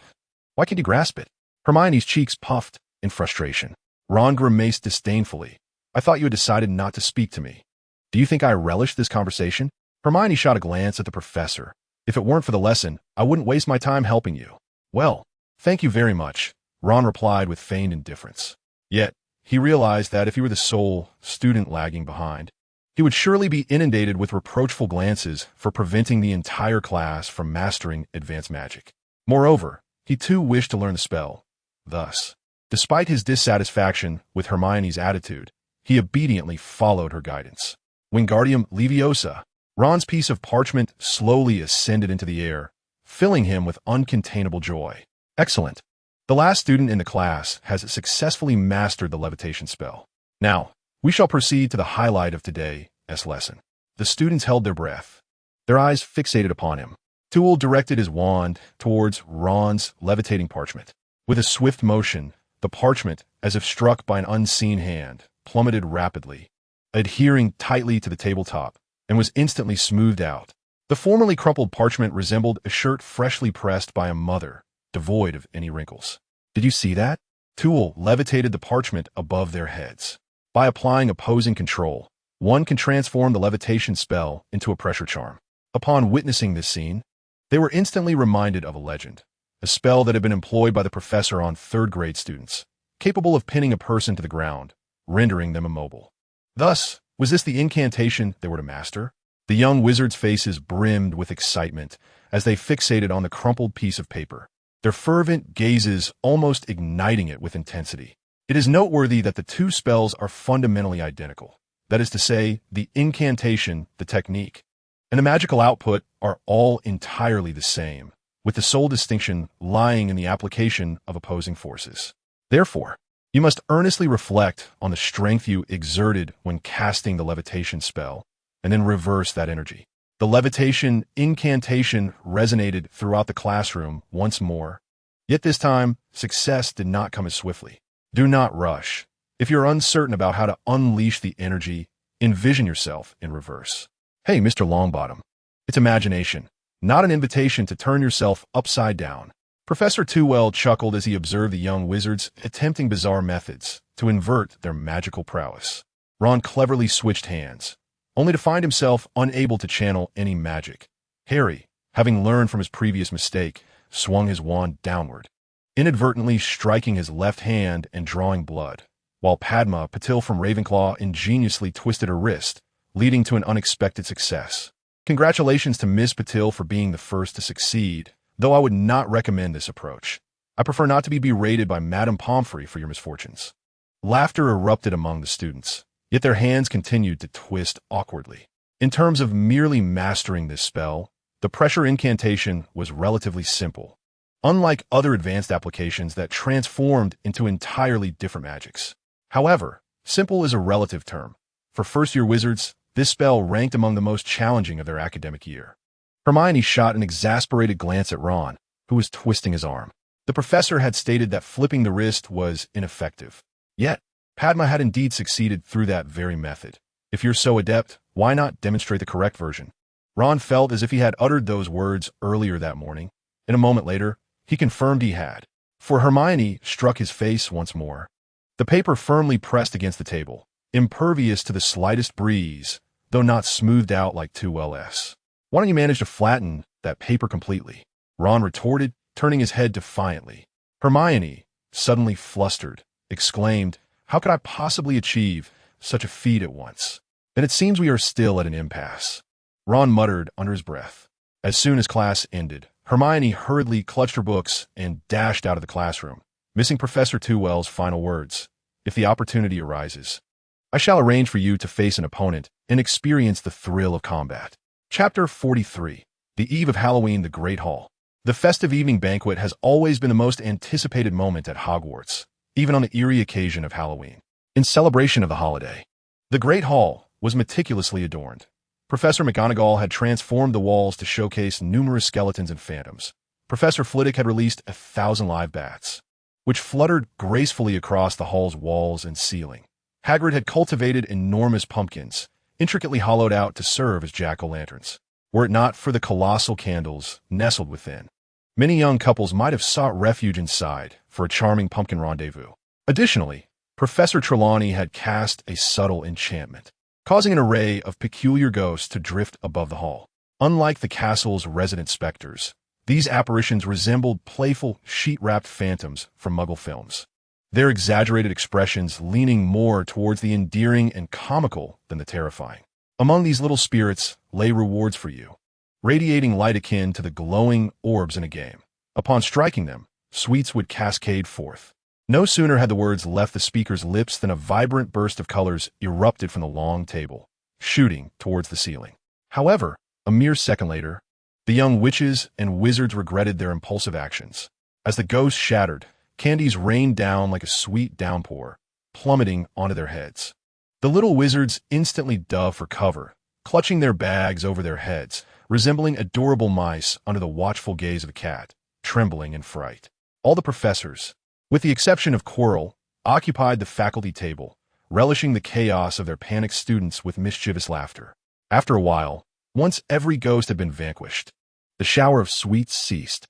[SPEAKER 1] Why can't you grasp it? Hermione's cheeks puffed in frustration. Ron grimaced disdainfully. I thought you had decided not to speak to me. Do you think I relish this conversation? Hermione shot a glance at the professor. If it weren't for the lesson, I wouldn't waste my time helping you. Well, thank you very much, Ron replied with feigned indifference. Yet, he realized that if he were the sole student lagging behind, he would surely be inundated with reproachful glances for preventing the entire class from mastering advanced magic. Moreover, he too wished to learn the spell. Thus, despite his dissatisfaction with Hermione's attitude, he obediently followed her guidance. Wingardium Leviosa. Ron's piece of parchment slowly ascended into the air, filling him with uncontainable joy. Excellent. The last student in the class has successfully mastered the levitation spell. Now, we shall proceed to the highlight of today's lesson. The students held their breath, their eyes fixated upon him. Tool directed his wand towards Ron's levitating parchment. With a swift motion, the parchment, as if struck by an unseen hand, plummeted rapidly, adhering tightly to the tabletop, and was instantly smoothed out. The formerly crumpled parchment resembled a shirt freshly pressed by a mother, devoid of any wrinkles. Did you see that? Tool levitated the parchment above their heads. By applying opposing control, one can transform the levitation spell into a pressure charm. Upon witnessing this scene, they were instantly reminded of a legend, a spell that had been employed by the professor on third-grade students, capable of pinning a person to the ground, rendering them immobile. Thus, was this the incantation they were to master? The young wizards' faces brimmed with excitement as they fixated on the crumpled piece of paper, their fervent gazes almost igniting it with intensity. It is noteworthy that the two spells are fundamentally identical. That is to say, the incantation, the technique, and the magical output are all entirely the same, with the sole distinction lying in the application of opposing forces. Therefore, you must earnestly reflect on the strength you exerted when casting the levitation spell, and then reverse that energy. The levitation incantation resonated throughout the classroom once more, yet this time, success did not come as swiftly. Do not rush. If you're uncertain about how to unleash the energy, envision yourself in reverse. Hey, Mr. Longbottom. It's imagination, not an invitation to turn yourself upside down. Professor Tewell chuckled as he observed the young wizards attempting bizarre methods to invert their magical prowess. Ron cleverly switched hands, only to find himself unable to channel any magic. Harry, having learned from his previous mistake, swung his wand downward, inadvertently striking his left hand and drawing blood, while Padma Patil from Ravenclaw ingeniously twisted her wrist, leading to an unexpected success. Congratulations to Miss Patil for being the first to succeed, though I would not recommend this approach. I prefer not to be berated by Madame Pomfrey for your misfortunes. Laughter erupted among the students, yet their hands continued to twist awkwardly. In terms of merely mastering this spell, the pressure incantation was relatively simple, unlike other advanced applications that transformed into entirely different magics. However, simple is a relative term. For first-year wizards, this spell ranked among the most challenging of their academic year. Hermione shot an exasperated glance at Ron, who was twisting his arm. The professor had stated that flipping the wrist was ineffective. Yet, Padma had indeed succeeded through that very method. If you're so adept, why not demonstrate the correct version? Ron felt as if he had uttered those words earlier that morning, and a moment later, he confirmed he had. For Hermione struck his face once more. The paper firmly pressed against the table, impervious to the slightest breeze, though not smoothed out like 2LS. Why don't you manage to flatten that paper completely? Ron retorted, turning his head defiantly. Hermione, suddenly flustered, exclaimed, how could I possibly achieve such a feat at once? Then it seems we are still at an impasse. Ron muttered under his breath. As soon as class ended, Hermione hurriedly clutched her books and dashed out of the classroom, missing Professor Tewell's final words. If the opportunity arises, I shall arrange for you to face an opponent and experience the thrill of combat. Chapter 43. The Eve of Halloween, the Great Hall. The festive evening banquet has always been the most anticipated moment at Hogwarts, even on the eerie occasion of Halloween. In celebration of the holiday, the Great Hall was meticulously adorned. Professor McGonagall had transformed the walls to showcase numerous skeletons and phantoms. Professor Flitwick had released 1,000 live bats, which fluttered gracefully across the hall's walls and ceiling. Hagrid had cultivated enormous pumpkins, intricately hollowed out to serve as jack-o'-lanterns. were it not for the colossal candles nestled within. Many young couples might have sought refuge inside for a charming pumpkin rendezvous. Additionally, Professor Trelawney had cast a subtle enchantment, causing an array of peculiar ghosts to drift above the hall. Unlike the castle's resident specters, these apparitions resembled playful, sheet-wrapped phantoms from Muggle films, their exaggerated expressions leaning more towards the endearing and comical than the terrifying. Among these little spirits lay rewards for you, radiating light akin to the glowing orbs in a game. Upon striking them, sweets would cascade forth. No sooner had the words left the speaker's lips than a vibrant burst of colors erupted from the long table, shooting towards the ceiling. However, a mere second later, the young witches and wizards regretted their impulsive actions. As the ghosts shattered, candies rained down like a sweet downpour, plummeting onto their heads. The little wizards instantly dove for cover, clutching their bags over their heads, resembling adorable mice under the watchful gaze of a cat, trembling in fright. All the professors, with the exception of Quirrell, occupied the faculty table, relishing the chaos of their panicked students with mischievous laughter. After a while, once every ghost had been vanquished, the shower of sweets ceased.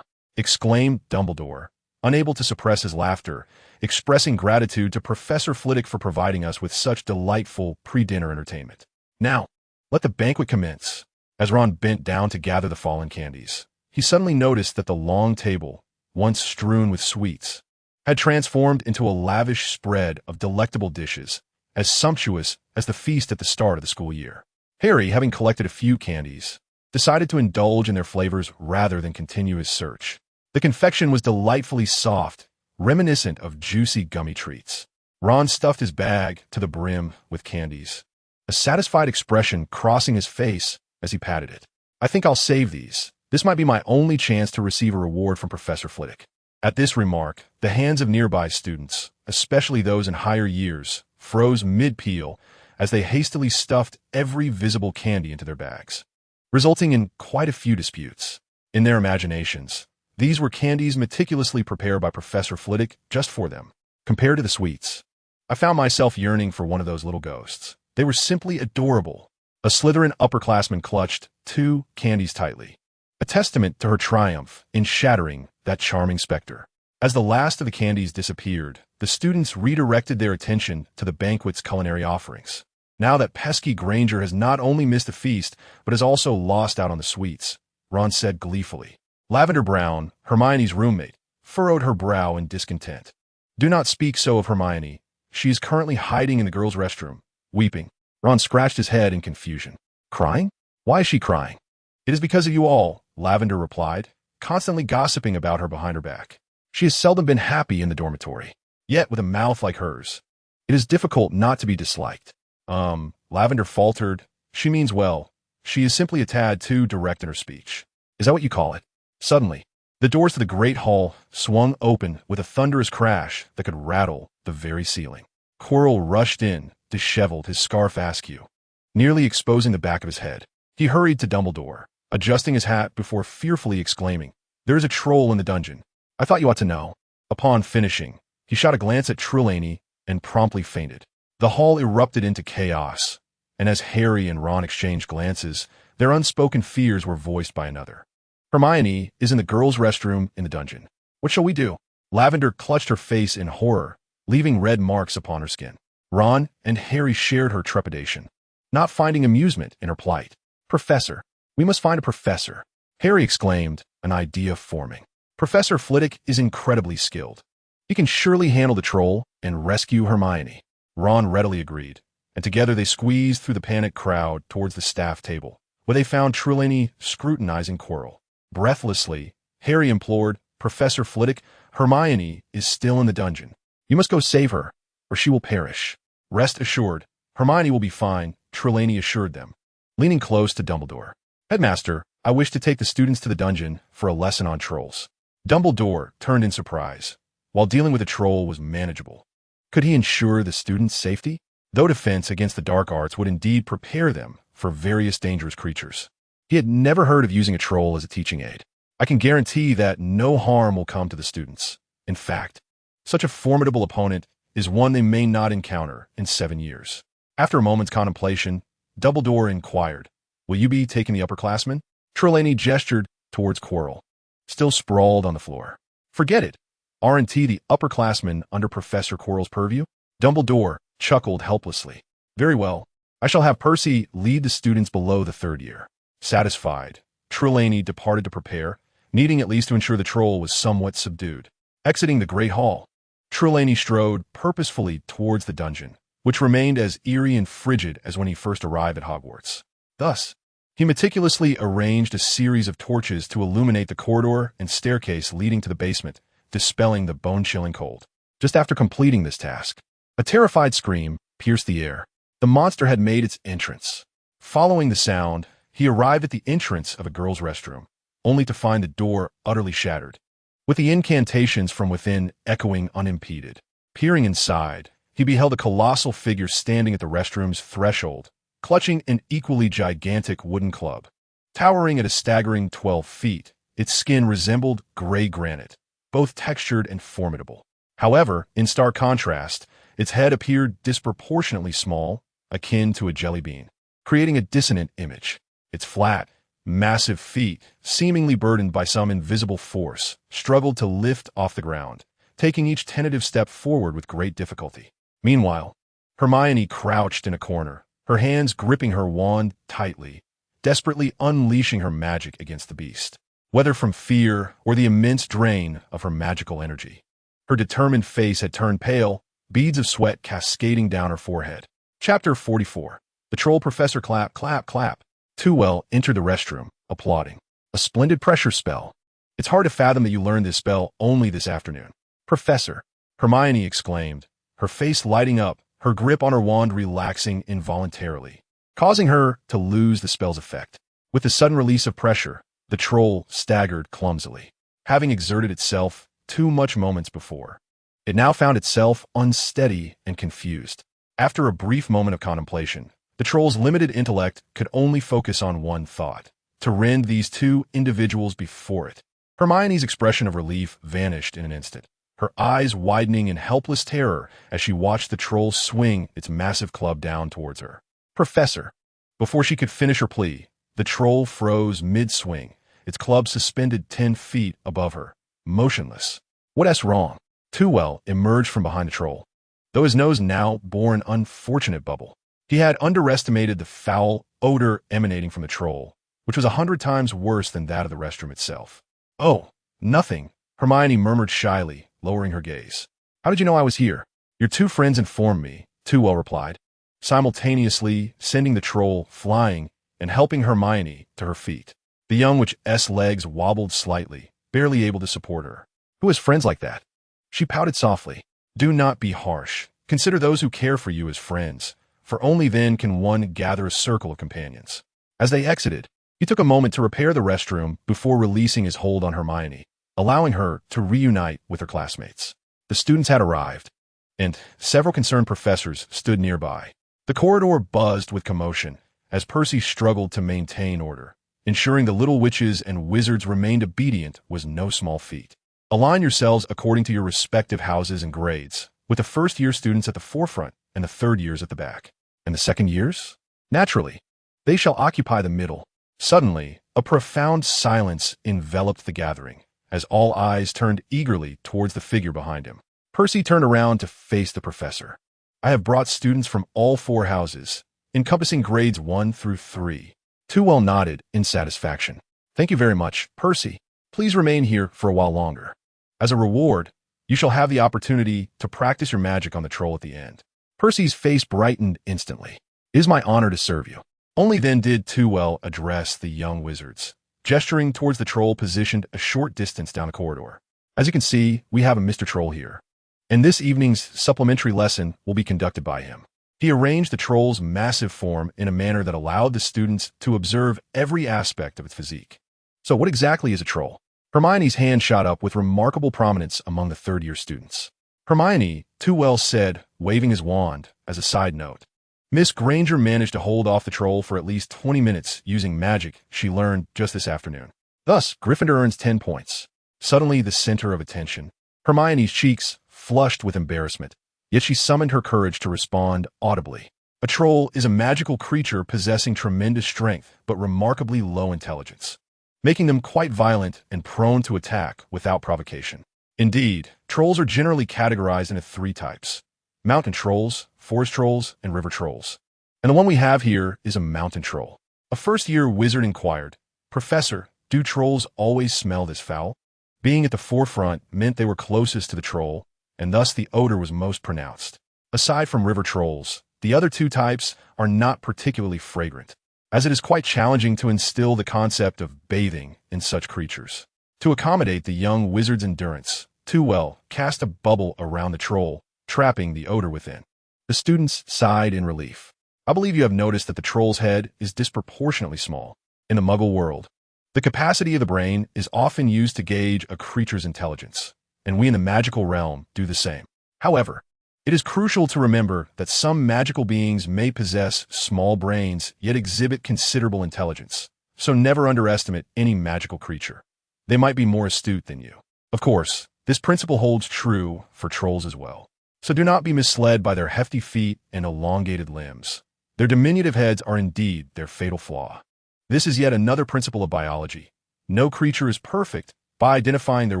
[SPEAKER 1] Exclaimed Dumbledore, unable to suppress his laughter, expressing gratitude to Professor Flitwick for providing us with such delightful pre-dinner entertainment. Now, let the banquet commence. As Ron bent down to gather the fallen candies, he suddenly noticed that the long table, once strewn with sweets, had transformed into a lavish spread of delectable dishes, as sumptuous as the feast at the start of the school year. Harry, having collected a few candies, decided to indulge in their flavors rather than continue his search. The confection was delightfully soft, reminiscent of juicy gummy treats. Ron stuffed his bag to the brim with candies, a satisfied expression crossing his face as he patted it. I think I'll save these. This might be my only chance to receive a reward from Professor Flitwick. At this remark, the hands of nearby students, especially those in higher years, froze mid-peel as they hastily stuffed every visible candy into their bags, resulting in quite a few disputes. In their imaginations, these were candies meticulously prepared by Professor Flitwick just for them. Compared to the sweets, I found myself yearning for one of those little ghosts. They were simply adorable. A Slytherin upperclassman clutched 2 candies tightly, a testament to her triumph in shattering that charming specter. As the last of the candies disappeared, the students redirected their attention to the banquet's culinary offerings. Now that pesky Granger has not only missed the feast, but has also lost out on the sweets, Ron said gleefully. Lavender Brown, Hermione's roommate, furrowed her brow in discontent. Do not speak so of Hermione. She is currently hiding in the girls' restroom, weeping. Ron scratched his head in confusion. Crying? Why is she crying? It is because of you all, Lavender replied, constantly gossiping about her behind her back. She has seldom been happy in the dormitory. Yet, with a mouth like hers, it is difficult not to be disliked. Lavender faltered. She means well. She is simply a tad too direct in her speech. Is that what you call it? Suddenly, the doors to the great hall swung open with a thunderous crash that could rattle the very ceiling. Quirrell rushed in, disheveled, his scarf askew, nearly exposing the back of his head. He hurried to Dumbledore, adjusting his hat before fearfully exclaiming, "There is a troll in the dungeon. I thought you ought to know." Upon finishing, he shot a glance at Trelawney and promptly fainted. The hall erupted into chaos, and as Harry and Ron exchanged glances, their unspoken fears were voiced by another. Hermione is in the girls' restroom in the dungeon. What shall we do? Lavender clutched her face in horror, leaving red marks upon her skin. Ron and Harry shared her trepidation, not finding amusement in her plight. Professor, we must find a professor, Harry exclaimed, an idea forming. Professor Flitwick is incredibly skilled. He can surely handle the troll and rescue Hermione. Ron readily agreed, and together they squeezed through the panicked crowd towards the staff table, where they found Trelawney scrutinizing Quirrell. Breathlessly, Harry implored, Professor Flitwick, Hermione is still in the dungeon. You must go save her, or she will perish. Rest assured, Hermione will be fine, Trelawney assured them, leaning close to Dumbledore. Headmaster, I wish to take the students to the dungeon for a lesson on trolls. Dumbledore turned in surprise. While dealing with a troll was manageable, could he ensure the students' safety? Though defense against the dark arts would indeed prepare them for various dangerous creatures, he had never heard of using a troll as a teaching aid. I can guarantee that no harm will come to the students. In fact, such a formidable opponent is one they may not encounter in 7 years. After a moment's contemplation, Dumbledore inquired, Will you be taking the upperclassmen? Trevelyan gestured towards Quirrell, still sprawled on the floor. Forget it. Aren't the upperclassmen under Professor Quirrell's purview? Dumbledore chuckled helplessly. Very well. I shall have Percy lead the students below the third year. Satisfied, Trevelyan departed to prepare, needing at least to ensure the troll was somewhat subdued. Exiting the great hall, Trevelyan strode purposefully towards the dungeon, which remained as eerie and frigid as when he first arrived at Hogwarts. Thus, he meticulously arranged a series of torches to illuminate the corridor and staircase leading to the basement, dispelling the bone-chilling cold. Just after completing this task, a terrified scream pierced the air. The monster had made its entrance. Following the sound, he arrived at the entrance of a girl's restroom, only to find the door utterly shattered, with the incantations from within echoing unimpeded. Peering inside, he beheld a colossal figure standing at the restroom's threshold, clutching an equally gigantic wooden club. Towering at a staggering 12 feet, its skin resembled gray granite, both textured and formidable. However, in stark contrast, its head appeared disproportionately small, akin to a jelly bean, creating a dissonant image. Its flat, massive feet, seemingly burdened by some invisible force, struggled to lift off the ground, taking each tentative step forward with great difficulty. Meanwhile, Hermione crouched in a corner, her hands gripping her wand tightly, desperately unleashing her magic against the beast, whether from fear or the immense drain of her magical energy. Her determined face had turned pale, beads of sweat cascading down her forehead. Chapter 44. The Troll Professor clap, clap, clap. Tewell entered the restroom, applauding. A splendid pressure spell. It's hard to fathom that you learned this spell only this afternoon. Professor, Hermione exclaimed, her face lighting up, her grip on her wand relaxing involuntarily, causing her to lose the spell's effect. With the sudden release of pressure, the troll staggered clumsily, having exerted itself too much moments before. It now found itself unsteady and confused. After a brief moment of contemplation, the troll's limited intellect could only focus on one thought: to rend these two individuals before it. Hermione's expression of relief vanished in an instant, her eyes widening in helpless terror as she watched the troll swing its massive club down towards her. Professor! Before she could finish her plea, the troll froze mid-swing, its club suspended 10 feet above her, motionless. What's wrong? Tewell emerged from behind the troll, though his nose now bore an unfortunate bubble. He had underestimated the foul odor emanating from the troll, which was 100 times worse than that of the restroom itself. Oh, nothing, Hermione murmured shyly, lowering her gaze. How did you know I was here? Your two friends informed me, Tewell replied, simultaneously sending the troll flying and helping Hermione to her feet. The young witch's legs wobbled slightly, barely able to support her. Who has friends like that? She pouted softly. Do not be harsh. Consider those who care for you as friends, for only then can one gather a circle of companions. As they exited, he took a moment to repair the restroom before releasing his hold on Hermione, allowing her to reunite with her classmates. The students had arrived, and several concerned professors stood nearby. The corridor buzzed with commotion as Percy struggled to maintain order. Ensuring the little witches and wizards remained obedient was no small feat. Align yourselves according to your respective houses and grades, with the first-year students at the forefront and the third years at the back. And the second years? Naturally, they shall occupy the middle. Suddenly, a profound silence enveloped the gathering, as all eyes turned eagerly towards the figure behind him. Percy turned around to face the professor. I have brought students from all 4 houses, encompassing grades 1 through 3. Tewell nodded in satisfaction. Thank you very much, Percy. Please remain here for a while longer. As a reward, you shall have the opportunity to practice your magic on the troll at the end. Percy's face brightened instantly. It is my honor to serve you. Only then did Tewell address the young wizards, gesturing towards the troll positioned a short distance down the corridor. As you can see, we have a Mr. Troll here, and this evening's supplementary lesson will be conducted by him. He arranged the troll's massive form in a manner that allowed the students to observe every aspect of its physique. So what exactly is a troll? Hermione's hand shot up with remarkable prominence among the third-year students. Hermione, Tewell said, waving his wand, as a side note. Miss Granger managed to hold off the troll for at least 20 minutes using magic she learned just this afternoon. Thus, Gryffindor earns 10 points. Suddenly the center of attention, Hermione's cheeks flushed with embarrassment, yet she summoned her courage to respond audibly. A troll is a magical creature possessing tremendous strength but remarkably low intelligence, making them quite violent and prone to attack without provocation. Indeed, trolls are generally categorized into three types: mountain trolls, forest trolls, and river trolls. And the one we have here is a mountain troll. A first-year wizard inquired, "Professor, do trolls always smell this foul?" Being at the forefront meant they were closest to the troll, and thus the odor was most pronounced. Aside from river trolls, the other two types are not particularly fragrant, as it is quite challenging to instill the concept of bathing in such creatures. To accommodate the young wizard's endurance, Tewell cast a bubble around the troll, trapping the odor within. The students sighed in relief. I believe you have noticed that the troll's head is disproportionately small. In the Muggle world, the capacity of the brain is often used to gauge a creature's intelligence, and we in the magical realm do the same. However, it is crucial to remember that some magical beings may possess small brains yet exhibit considerable intelligence, so never underestimate any magical creature. They might be more astute than you. Of course, this principle holds true for trolls as well. So do not be misled by their hefty feet and elongated limbs. Their diminutive heads are indeed their fatal flaw. This is yet another principle of biology. No creature is perfect. By identifying their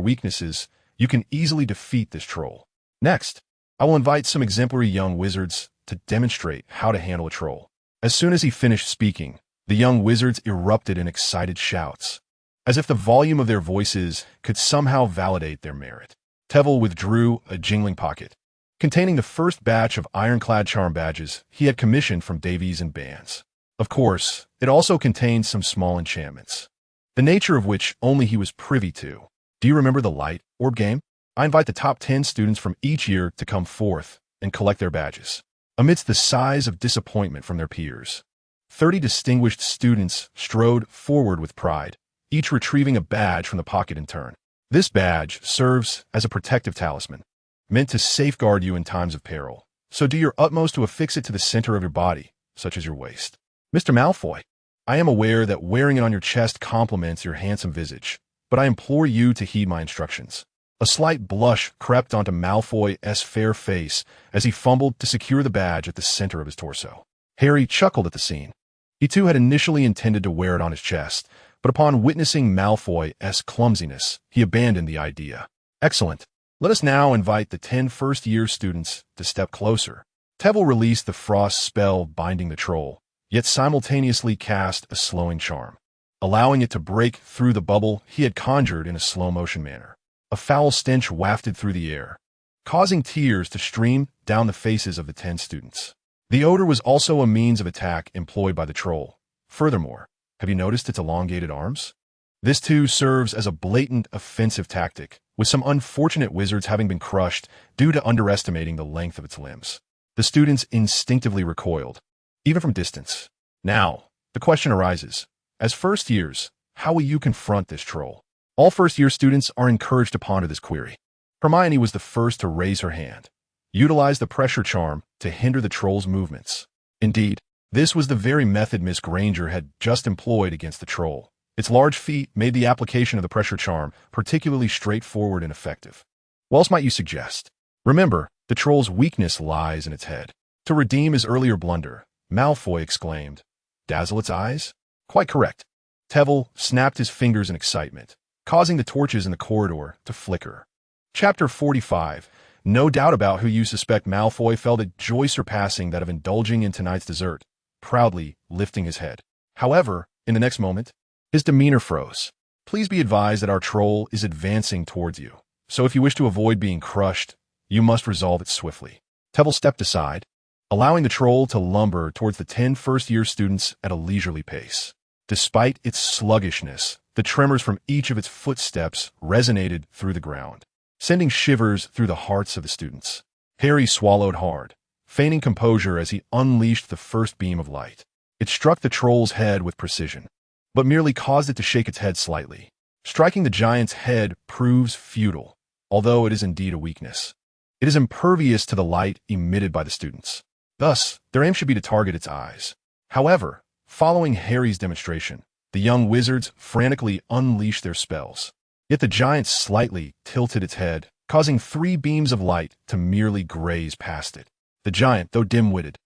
[SPEAKER 1] weaknesses, you can easily defeat this troll. Next, I will invite some exemplary young wizards to demonstrate how to handle a troll. As soon as he finished speaking, the young wizards erupted in excited shouts, as if the volume of their voices could somehow validate their merit. Trevelyan withdrew a jingling pocket containing the first batch of ironclad charm badges he had commissioned from Davies and Bands. Of course, it also contained some small enchantments, the nature of which only he was privy to. Do you remember the light orb game? I invite the top 10 students from each year to come forth and collect their badges. Amidst the sighs of disappointment from their peers, 30 distinguished students strode forward with pride, each retrieving a badge from the pocket in turn. This badge serves as a protective talisman, meant to safeguard you in times of peril, so do your utmost to affix it to the center of your body, such as your waist. Mr. Malfoy, I am aware that wearing it on your chest complements your handsome visage, but I implore you to heed my instructions. A slight blush crept onto Malfoy's fair face as he fumbled to secure the badge at the center of his torso. Harry chuckled at the scene. He too had initially intended to wear it on his chest, but upon witnessing Malfoy's clumsiness, he abandoned the idea. Excellent. Let us now invite the 10 first-year students to step closer. Trevelyan released the frost spell binding the troll, yet simultaneously cast a slowing charm, allowing it to break through the bubble he had conjured in a slow-motion manner. A foul stench wafted through the air, causing tears to stream down the faces of the 10 students. The odor was also a means of attack employed by the troll. Furthermore, have you noticed its elongated arms? This too serves as a blatant offensive tactic, with some unfortunate wizards having been crushed due to underestimating the length of its limbs. The students instinctively recoiled, even from distance. Now, the question arises, as first years, how will you confront this troll? All first-year students are encouraged to ponder this query. Hermione was the first to raise her hand. Utilize the pressure charm to hinder the troll's movements. Indeed, this was the very method Miss Granger had just employed against the troll. Its large feet made the application of the pressure charm particularly straightforward and effective. What else might you suggest? Remember, the troll's weakness lies in its head. To redeem his earlier blunder, Malfoy exclaimed, "Dazzle its eyes?" Quite correct. Trevelyan snapped his fingers in excitement, causing the torches in the corridor to flicker. Chapter 45. No doubt about who you suspect. Malfoy felt a joy surpassing that of indulging in tonight's dessert, proudly lifting his head. However, in the next moment, his demeanor froze. Please be advised that our troll is advancing towards you, so if you wish to avoid being crushed, you must resolve it swiftly. Trevelyan stepped aside, allowing the troll to lumber towards the 10 first-year students at a leisurely pace. Despite its sluggishness, the tremors from each of its footsteps resonated through the ground, sending shivers through the hearts of the students. Harry swallowed hard, feigning composure as he unleashed the first beam of light. It struck the troll's head with precision, but merely caused it to shake its head slightly. Striking the giant's head proves futile, although it is indeed a weakness. It is impervious to the light emitted by the students. Thus, their aim should be to target its eyes. However, following Harry's demonstration, the young wizards frantically unleashed their spells. Yet the giant slightly tilted its head, causing 3 beams of light to merely graze past it. The giant, though dim-witted,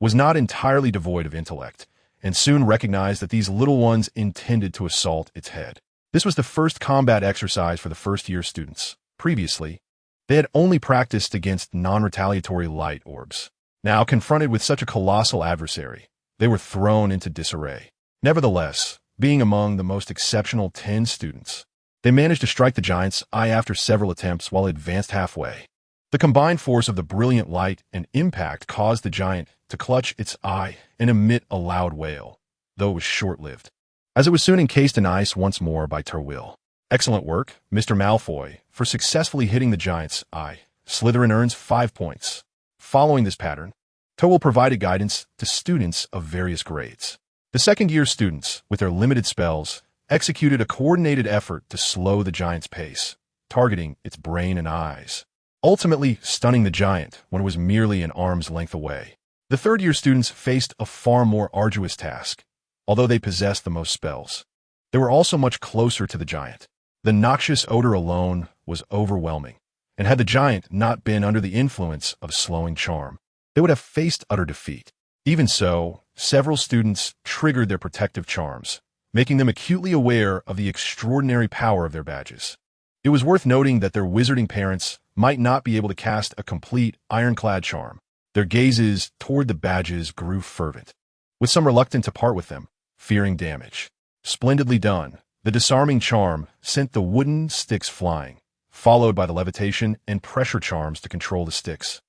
[SPEAKER 1] was not entirely devoid of intellect, and soon recognized that these little ones intended to assault its head. This was the first combat exercise for the first-year students. Previously, they had only practiced against non-retaliatory light orbs. Now, confronted with such a colossal adversary, they were thrown into disarray. Nevertheless, being among the most exceptional 10 students, they managed to strike the giant's eye after several attempts while advanced halfway. The combined force of the brilliant light and impact caused the giant to clutch its eye and emit a loud wail, though it was short-lived, as it was soon encased in ice once more by Trevelyan. Excellent work, Mr. Malfoy, for successfully hitting the giant's eye. Slytherin earns 5 points. Following this pattern, Trevelyan provided guidance to students of various grades. The second-year students, with their limited spells, executed a coordinated effort to slow the giant's pace, targeting its brain and eyes, ultimately stunning the giant when it was merely an arm's length away. The third-year students faced a far more arduous task, although they possessed the most spells. They were also much closer to the giant. The noxious odor alone was overwhelming, and had the giant not been under the influence of slowing charm, they would have faced utter defeat. Even so, several students triggered their protective charms, making them acutely aware of the extraordinary power of their badges. It was worth noting that their wizarding parents might not be able to cast a complete ironclad charm. Their gazes toward the badges grew fervent, with some reluctant to part with them, fearing damage. Splendidly done. The disarming charm sent the wooden sticks flying, followed by the levitation and pressure charms to control the sticks,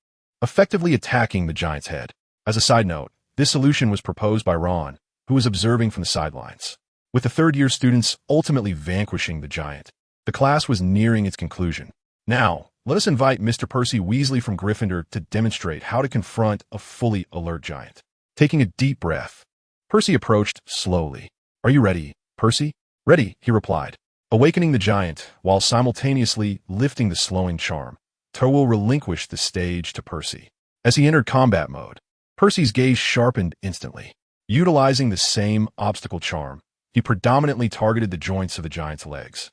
[SPEAKER 1] effectively attacking the giant's head. As a side note, this solution was proposed by Ron, who was observing from the sidelines. With the third-year students ultimately vanquishing the giant, the class was nearing its conclusion. Now, let us invite Mr. Percy Weasley from Gryffindor to demonstrate how to confront a fully alert giant. Taking a deep breath, Percy approached slowly. "Are you ready, Percy?" "Ready," he replied. Awakening the giant while simultaneously lifting the slowing charm, Trevelyan relinquished the stage to Percy. As he entered combat mode, Percy's gaze sharpened instantly. Utilizing the same obstacle charm, he predominantly targeted the joints of the giant's legs,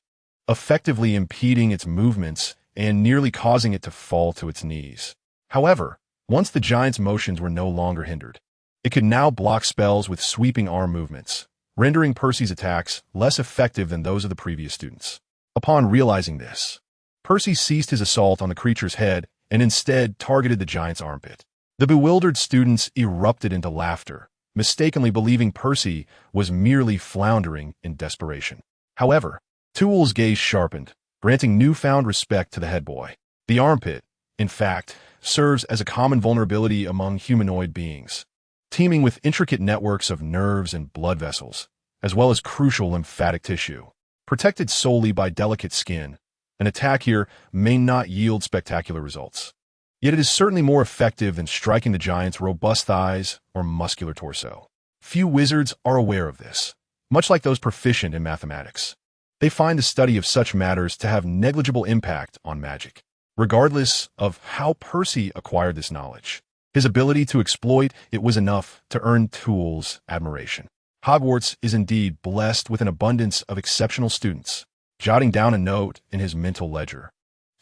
[SPEAKER 1] effectively impeding its movements and nearly causing it to fall to its knees. However, once the giant's motions were no longer hindered, it could now block spells with sweeping arm movements, rendering Percy's attacks less effective than those of the previous students. Upon realizing this, Percy ceased his assault on the creature's head and instead targeted the giant's armpit. The bewildered students erupted into laughter, mistakenly believing Percy was merely floundering in desperation. However, Trevelyan's gaze sharpened, granting newfound respect to the head boy. The armpit, in fact, serves as a common vulnerability among humanoid beings, teeming with intricate networks of nerves and blood vessels, as well as crucial lymphatic tissue. Protected solely by delicate skin, an attack here may not yield spectacular results. Yet it is certainly more effective than striking the giant's robust thighs or muscular torso. Few wizards are aware of this, much like those proficient in mathematics. They find the study of such matters to have negligible impact on magic. Regardless of how Percy acquired this knowledge, his ability to exploit it was enough to earn Trevelyan's admiration. Hogwarts is indeed blessed with an abundance of exceptional students. Jotting down a note in his mental ledger,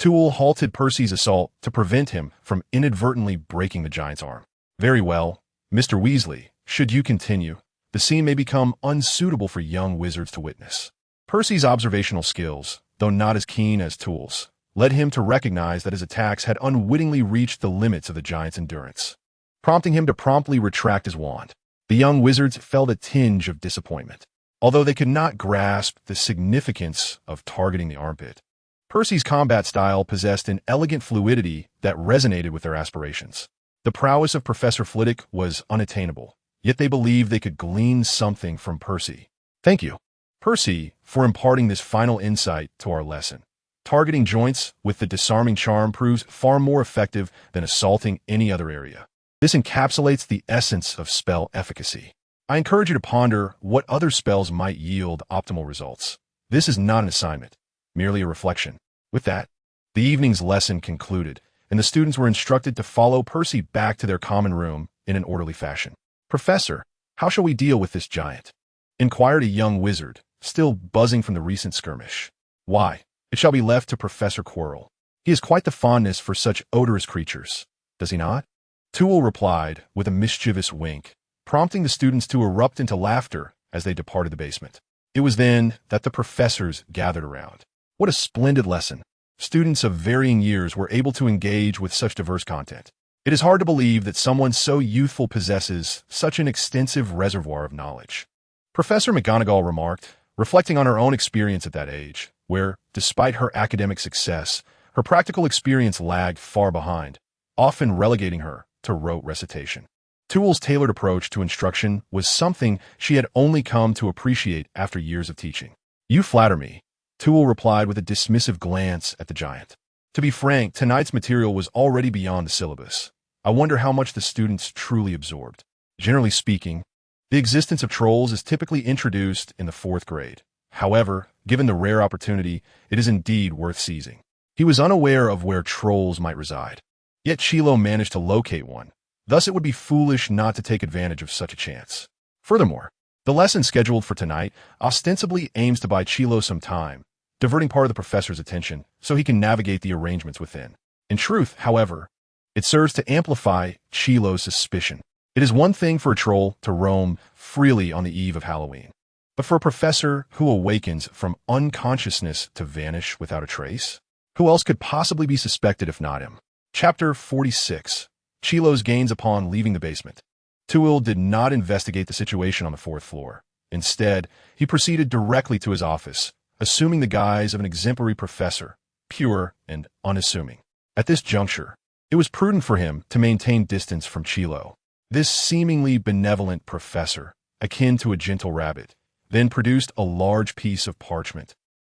[SPEAKER 1] Trevelyan halted Percy's assault to prevent him from inadvertently breaking the giant's arm. "Very well, Mr. Weasley, should you continue, the scene may become unsuitable for young wizards to witness." Percy's observational skills, though not as keen as Trevelyan's, led him to recognize that his attacks had unwittingly reached the limits of the giant's endurance, prompting him to promptly retract his wand. The young wizards felt a tinge of disappointment. Although they could not grasp the significance of targeting the armpit, Percy's combat style possessed an elegant fluidity that resonated with their aspirations. The prowess of Professor Flitwick was unattainable, yet they believed they could glean something from Percy. "Thank you, Percy, for imparting this final insight to our lesson. Targeting joints with the disarming charm proves far more effective than assaulting any other area. This encapsulates the essence of spell efficacy. I encourage you to ponder what other spells might yield optimal results. This is not an assignment, merely a reflection." With that, the evening's lesson concluded, and the students were instructed to follow Percy back to their common room in an orderly fashion. "Professor, how shall we deal with this giant?" inquired a young wizard, still buzzing from the recent skirmish. "Why, it shall be left to Professor Quirrell. He has quite the fondness for such odorous creatures, does he not?" Toole replied with a mischievous wink, prompting the students to erupt into laughter as they departed the basement. It was then that the professors gathered around. What a splendid lesson! Students of varying years were able to engage with such diverse content. It is hard to believe that someone so youthful possesses such an extensive reservoir of knowledge. Professor McGonagall remarked, reflecting on her own experience at that age, where, despite her academic success, her practical experience lagged far behind, often relegating her to rote recitation. Toole's tailored approach to instruction was something she had only come to appreciate after years of teaching. "You flatter me," Toole replied with a dismissive glance at the giant. "To be frank, tonight's material was already beyond the syllabus. I wonder how much the students truly absorbed. Generally speaking, the existence of trolls is typically introduced in the 4th grade. However, given the rare opportunity, it is indeed worth seizing." He was unaware of where trolls might reside. Yet Chilo managed to locate one. Thus it would be foolish not to take advantage of such a chance. Furthermore, the lesson scheduled for tonight ostensibly aims to buy Chilo some time, diverting part of the professor's attention so he can navigate the arrangements within. In truth, however, it serves to amplify Chilo's suspicion. It is one thing for a troll to roam freely on the eve of Halloween, but for a professor who awakens from unconsciousness to vanish without a trace? Who else could possibly be suspected if not him? Chapter 46. Chilo's gains upon leaving the basement. Toole did not investigate the situation on the 4th floor. Instead, he proceeded directly to his office, assuming the guise of an exemplary professor, pure and unassuming. At this juncture, it was prudent for him to maintain distance from Chilo. This seemingly benevolent professor, akin to a gentle rabbit, then produced a large piece of parchment,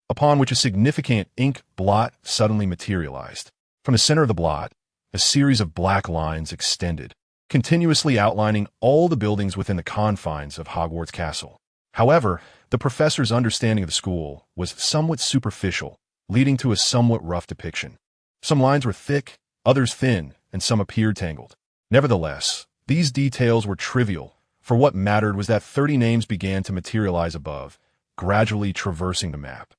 [SPEAKER 1] upon which a significant ink blot suddenly materialized. From the center of the blot, a series of black lines extended, continuously outlining all the buildings within the confines of Hogwarts Castle. However, the professor's understanding of the school was somewhat superficial, leading to a somewhat rough depiction. Some lines were thick, others thin, and some appeared tangled. Nevertheless, these details were trivial, for what mattered was that 30 names began to materialize above, gradually traversing the map.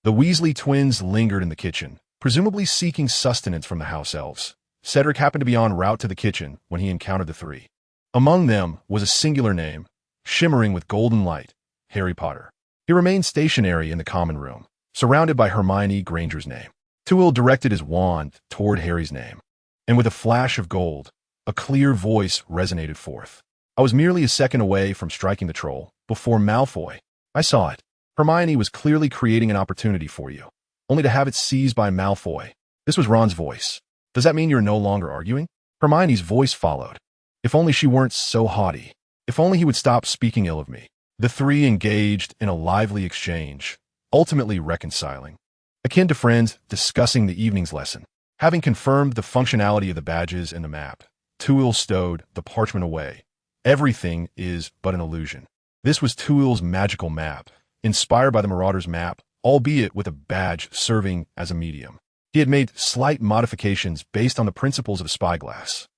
[SPEAKER 1] The Weasley twins lingered in the kitchen, presumably seeking sustenance from the house elves. Cedric happened to be en route to the kitchen when he encountered the three. Among them was a singular name, shimmering with golden light, Harry Potter. He remained stationary in the common room, surrounded by Hermione Granger's name. Toole directed his wand toward Harry's name, and with a flash of gold, a clear voice resonated forth. "I was merely a second away from striking the troll, before Malfoy. I saw it. Hermione was clearly creating an opportunity for you, only to have it seized by Malfoy." This was Ron's voice. "Does that mean you're no longer arguing?" Hermione's voice followed. "If only she weren't so haughty. If only he would stop speaking ill of me." The three engaged in a lively exchange, ultimately reconciling. Akin to friends discussing the evening's lesson. Having confirmed the functionality of the badges and the map, Toole stowed the parchment away. Everything is but an illusion. This was Toole's magical map, inspired by the Marauder's map, albeit with a badge serving as a medium. He had made slight modifications based on the principles of spyglass,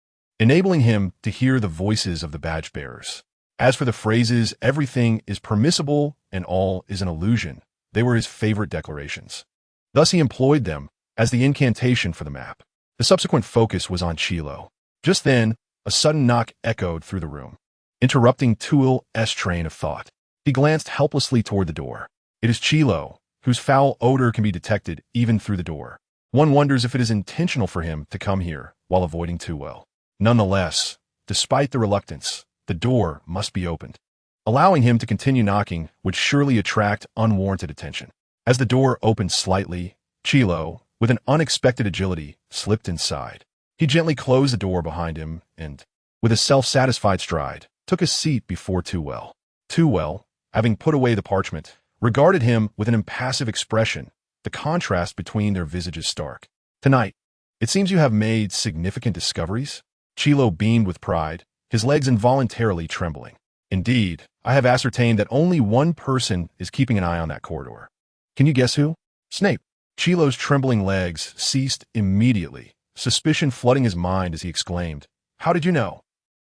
[SPEAKER 1] enabling him to hear the voices of the badge bearers. As for the phrases, "everything is permissible and all is an illusion," they were his favorite declarations. Thus he employed them as the incantation for the map. The subsequent focus was on Chilo. Just then, a sudden knock echoed through the room, interrupting Toole's train of thought. He glanced helplessly toward the door. It is Chilo, whose foul odor can be detected even through the door. One wonders if it is intentional for him to come here while avoiding Toole. Nonetheless, despite the reluctance, the door must be opened. Allowing him to continue knocking would surely attract unwarranted attention. As the door opened slightly, Chilo, with an unexpected agility, slipped inside. He gently closed the door behind him and, with a self-satisfied stride, took a seat before Toole. Toole, having put away the parchment, regarded him with an impassive expression. The contrast between their visages stark. "Tonight, it seems you have made significant discoveries?" Chilo beamed with pride, his legs involuntarily trembling. "Indeed, I have ascertained that only one person is keeping an eye on that corridor. Can you guess who?" "Snape." Chilo's trembling legs ceased immediately, suspicion flooding his mind as he exclaimed, "How did you know?"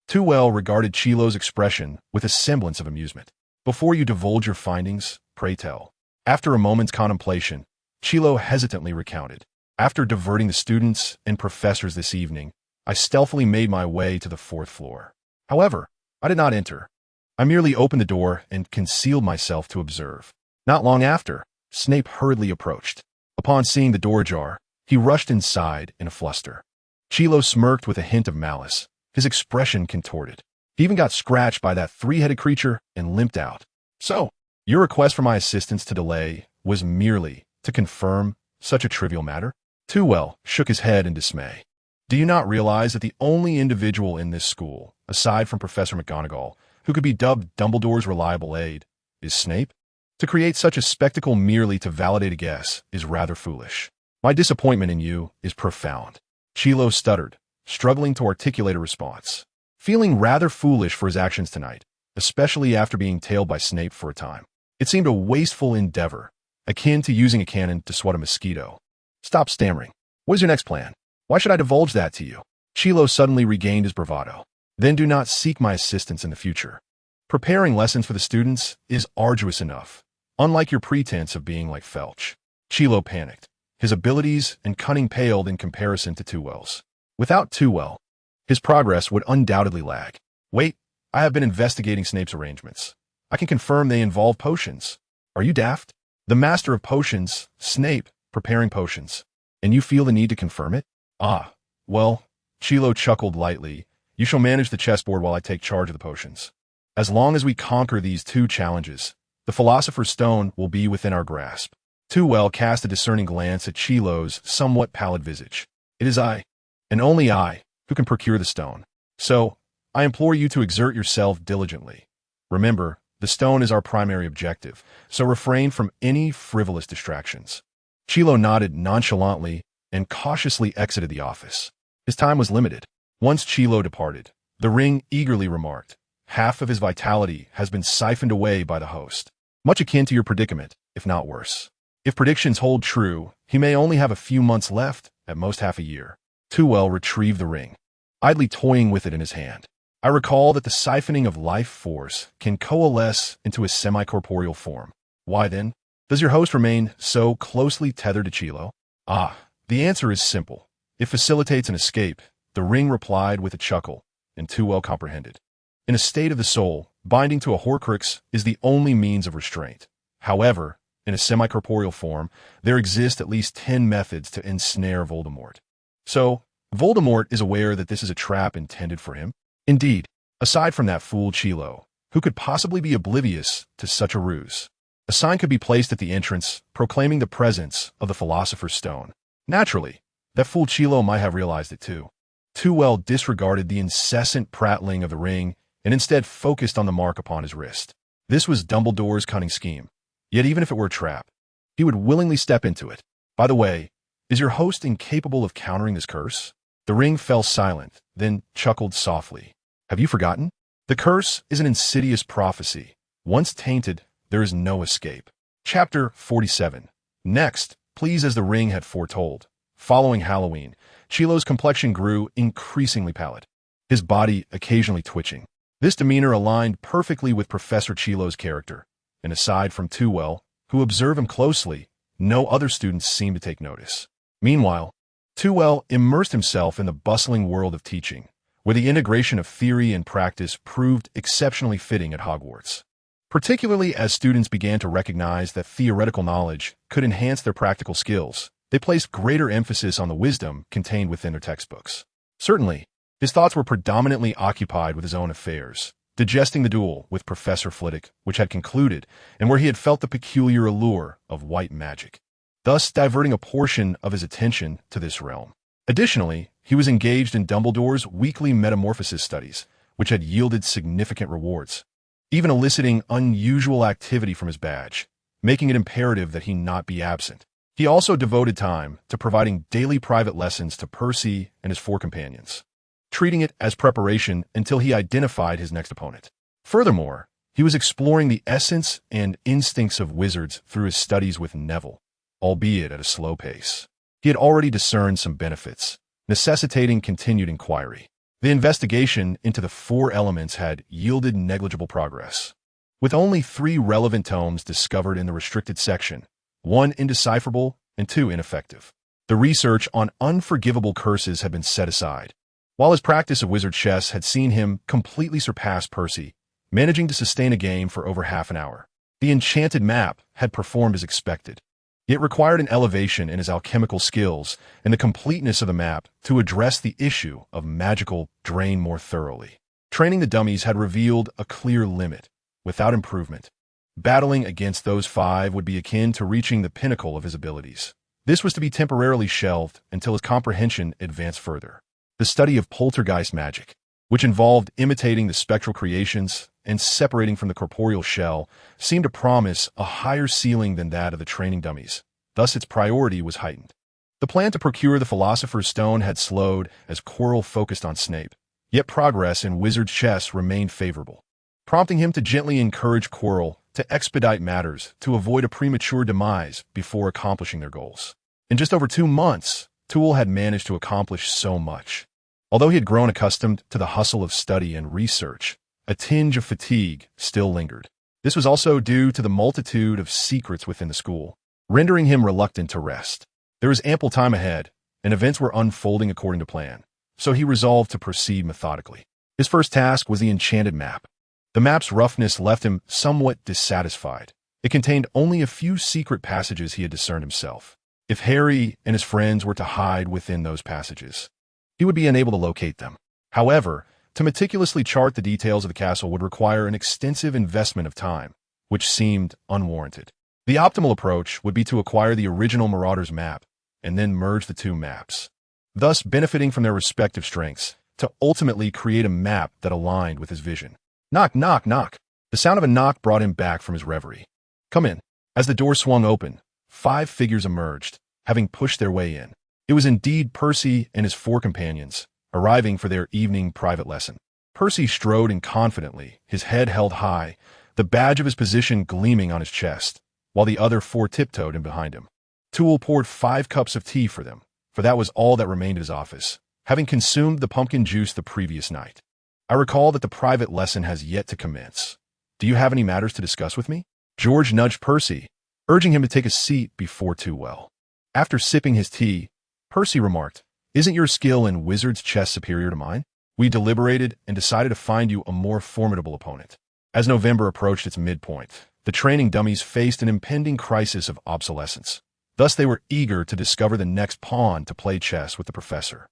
[SPEAKER 1] Toole regarded Chilo's expression with a semblance of amusement. "Before you divulge your findings, pray tell." After a moment's contemplation, Chilo hesitantly recounted. "After diverting the students and professors this evening, I stealthily made my way to the fourth floor. However, I did not enter. I merely opened the door and concealed myself to observe. Not long after, Snape hurriedly approached. Upon seeing the door ajar, he rushed inside in a fluster. Chilo smirked with a hint of malice, his expression contorted. He even got scratched by that three-headed creature and limped out. So, your request for my assistance to delay was merely to confirm such a trivial matter? Tewell shook his head in dismay. Do you not realize that the only individual in this school, aside from Professor McGonagall, who could be dubbed Dumbledore's reliable aide, is Snape? To create such a spectacle merely to validate a guess is rather foolish. My disappointment in you is profound. Chilo stuttered, struggling to articulate a response. Feeling rather foolish for his actions tonight, especially after being tailed by Snape for a time. It seemed a wasteful endeavor, akin to using a cannon to swat a mosquito. Stop stammering. What is your next plan? Why should I divulge that to you? Chilo suddenly regained his bravado. Then do not seek my assistance in the future. Preparing lessons for the students is arduous enough, unlike your pretense of being like Felch. Chilo panicked. His abilities and cunning paled in comparison to Tewell's. Without Tewell, his progress would undoubtedly lag. Wait, I have been investigating Snape's arrangements. I can confirm they involve potions. Are you daft? The master of potions, Snape, preparing potions. And you feel the need to confirm it? Ah, well, Chilo chuckled lightly. You shall manage the chessboard while I take charge of the potions. As long as we conquer these two challenges, the Philosopher's Stone will be within our grasp. Tewell cast a discerning glance at Chilo's somewhat pallid visage. It is I, and only I, who can procure the stone. So, I implore you to exert yourself diligently. Remember, the stone is our primary objective, so refrain from any frivolous distractions. Chilo nodded nonchalantly and cautiously exited the office. His time was limited. Once Chilo departed, the ring eagerly remarked, half of his vitality has been siphoned away by the host. Much akin to your predicament, if not worse. If predictions hold true, he may only have a few months left, at most half a year. Tewell retrieved the ring, idly toying with it in his hand. I recall that the siphoning of life force can coalesce into a semi-corporeal form. Why then, does your host remain so closely tethered to Chilo? Ah, the answer is simple. It facilitates an escape, the ring replied with a chuckle, and Tewell comprehended. In a state of the soul, binding to a Horcrux is the only means of restraint. However, in a semi-corporeal form, there exist at least 10 methods to ensnare Voldemort. So, Voldemort is aware that this is a trap intended for him? Indeed, aside from that fool Chilo, who could possibly be oblivious to such a ruse? A sign could be placed at the entrance, proclaiming the presence of the Philosopher's Stone. Naturally, that fool Chilo might have realized it too. Tewell disregarded the incessant prattling of the ring and instead focused on the mark upon his wrist. This was Dumbledore's cunning scheme. Yet even if it were a trap, he would willingly step into it. By the way, is your host incapable of countering this curse? The ring fell silent, then chuckled softly. Have you forgotten? The curse is an insidious prophecy. Once tainted, there is no escape. Chapter 47. Next, please as the ring had foretold. Following Halloween, Chilo's complexion grew increasingly pallid, his body occasionally twitching. This demeanor aligned perfectly with Professor Chilo's character, and aside from Tewell, who observed him closely, no other students seemed to take notice. Meanwhile, Tewell immersed himself in the bustling world of teaching, where the integration of theory and practice proved exceptionally fitting at Hogwarts. Particularly as students began to recognize that theoretical knowledge could enhance their practical skills, they placed greater emphasis on the wisdom contained within their textbooks. Certainly, his thoughts were predominantly occupied with his own affairs, digesting the duel with Professor Flitwick, which had concluded, and where he had felt the peculiar allure of white magic, thus diverting a portion of his attention to this realm. Additionally, he was engaged in Dumbledore's weekly metamorphosis studies, which had yielded significant rewards, even eliciting unusual activity from his badge, making it imperative that he not be absent. He also devoted time to providing daily private lessons to Percy and his 4 companions, treating it as preparation until he identified his next opponent. Furthermore, he was exploring the essence and instincts of wizards through his studies with Neville, albeit at a slow pace. He had already discerned some benefits, necessitating continued inquiry. The investigation into the 4 elements had yielded negligible progress. With only 3 relevant tomes discovered in the restricted section, 1 indecipherable and 2 ineffective. The research on unforgivable curses had been set aside. while his practice of wizard chess had seen him completely surpass Percy, managing to sustain a game for over half an hour. The enchanted map had performed as expected. It required an elevation in his alchemical skills and the completeness of the map to address the issue of magical drain more thoroughly. Training the dummies had revealed a clear limit, without improvement. Battling against those 5 would be akin to reaching the pinnacle of his abilities. This was to be temporarily shelved until his comprehension advanced further. The study of poltergeist magic, which involved imitating the spectral creations and separating from the corporeal shell, seemed to promise a higher ceiling than that of the training dummies. Thus its priority was heightened. The plan to procure the Philosopher's Stone had slowed as Quirrell focused on Snape, yet progress in wizard chess remained favorable, prompting him to gently encourage Quirrell to expedite matters to avoid a premature demise before accomplishing their goals. In just over 2 months, Toole had managed to accomplish so much. Although he had grown accustomed to the hustle of study and research, a tinge of fatigue still lingered. This was also due to the multitude of secrets within the school, rendering him reluctant to rest. There was ample time ahead, and events were unfolding according to plan, so he resolved to proceed methodically. His first task was the enchanted map. The map's roughness left him somewhat dissatisfied. It contained only a few secret passages he had discerned himself. If Harry and his friends were to hide within those passages, he would be unable to locate them. However, to meticulously chart the details of the castle would require an extensive investment of time, which seemed unwarranted. The optimal approach would be to acquire the original Marauder's map and then merge the 2 maps, thus benefiting from their respective strengths to ultimately create a map that aligned with his vision. Knock, knock, knock. The sound of a knock brought him back from his reverie. Come in. As the door swung open, 5 figures emerged, having pushed their way in. It was indeed Percy and his 4 companions, arriving for their evening private lesson. Percy strode in confidently, his head held high, the badge of his position gleaming on his chest, while the other 4 tiptoed in behind him. Toole poured 5 cups of tea for them, for that was all that remained at his office, having consumed the pumpkin juice the previous night. I recall that the private lesson has yet to commence. Do you have any matters to discuss with me? George nudged Percy, urging him to take a seat before Toole. After sipping his tea, Percy remarked, "Isn't your skill in wizard's chess superior to mine?" We deliberated and decided to find you a more formidable opponent. As November approached its midpoint, the training dummies faced an impending crisis of obsolescence. Thus they were eager to discover the next pawn to play chess with the professor.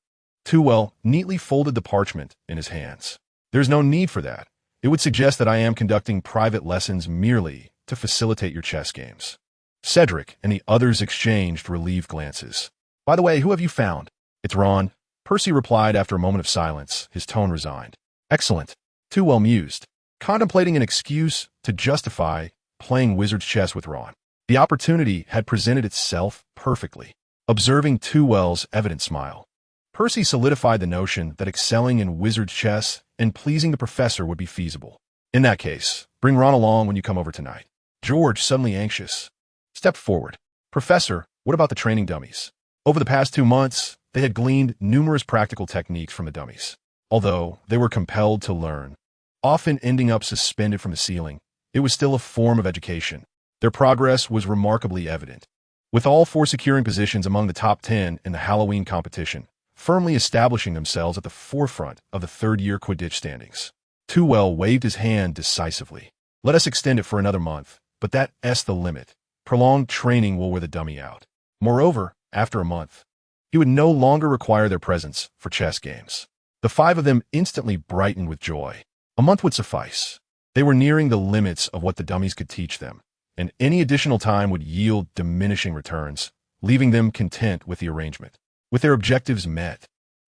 [SPEAKER 1] Toole neatly folded the parchment in his hands. There's no need for that. It would suggest that I am conducting private lessons merely to facilitate your chess games. Cedric and the others exchanged relieved glances. By the way, who have you found? It's Ron, Percy replied after a moment of silence, his tone resigned. Excellent. Toole mused, contemplating an excuse to justify playing wizard's chess with Ron. The opportunity had presented itself perfectly. Observing Toole's evident smile, Percy solidified the notion that excelling in wizard's chess and pleasing the professor would be feasible. In that case, bring Ron along when you come over tonight. George, suddenly anxious, stepped forward. Professor, what about the training dummies? Over the past 2 months, they had gleaned numerous practical techniques from the dummies. Although they were compelled to learn, often ending up suspended from the ceiling, it was still a form of education. Their progress was remarkably evident, with all 4 securing positions among the top 10 in the Halloween competition, firmly establishing themselves at the forefront of the 3rd-year Quidditch standings. Toole waved his hand decisively. Let us extend it for another month, but that's the limit. Prolonged training will wear the dummy out. Moreover, after a month, he would no longer require their presence for chess games. The 5 of them instantly brightened with joy. A month would suffice. They were nearing the limits of what the dummies could teach them, and any additional time would yield diminishing returns, leaving them content with the arrangement. With their objectives met,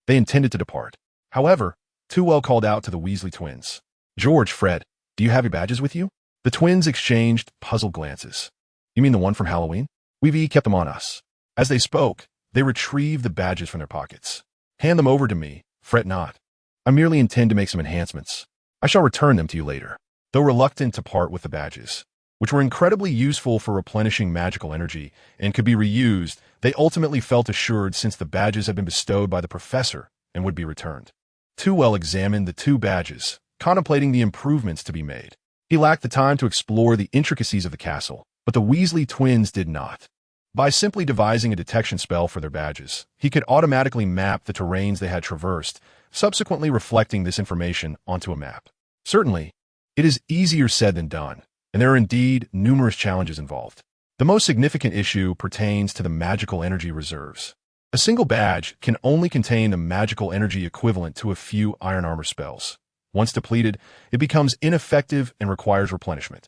[SPEAKER 1] they intended to depart. However, Toole called out to the Weasley twins. George, Fred, do you have your badges with you? The twins exchanged puzzled glances. You mean the one from Halloween? We've kept them on us. As they spoke, they retrieved the badges from their pockets. Hand them over to me, fret not. I merely intend to make some enhancements. I shall return them to you later. Though reluctant to part with the badges, which were incredibly useful for replenishing magical energy and could be reused, they ultimately felt assured since the badges had been bestowed by the professor and would be returned. Toole examined the 2 badges, contemplating the improvements to be made. He lacked the time to explore the intricacies of the castle, but the Weasley twins did not. By simply devising a detection spell for their badges, he could automatically map the terrains they had traversed, subsequently reflecting this information onto a map. Certainly, it is easier said than done, and there are indeed numerous challenges involved. The most significant issue pertains to the magical energy reserves. A single badge can only contain the magical energy equivalent to a few iron armor spells. Once depleted, it becomes ineffective and requires replenishment.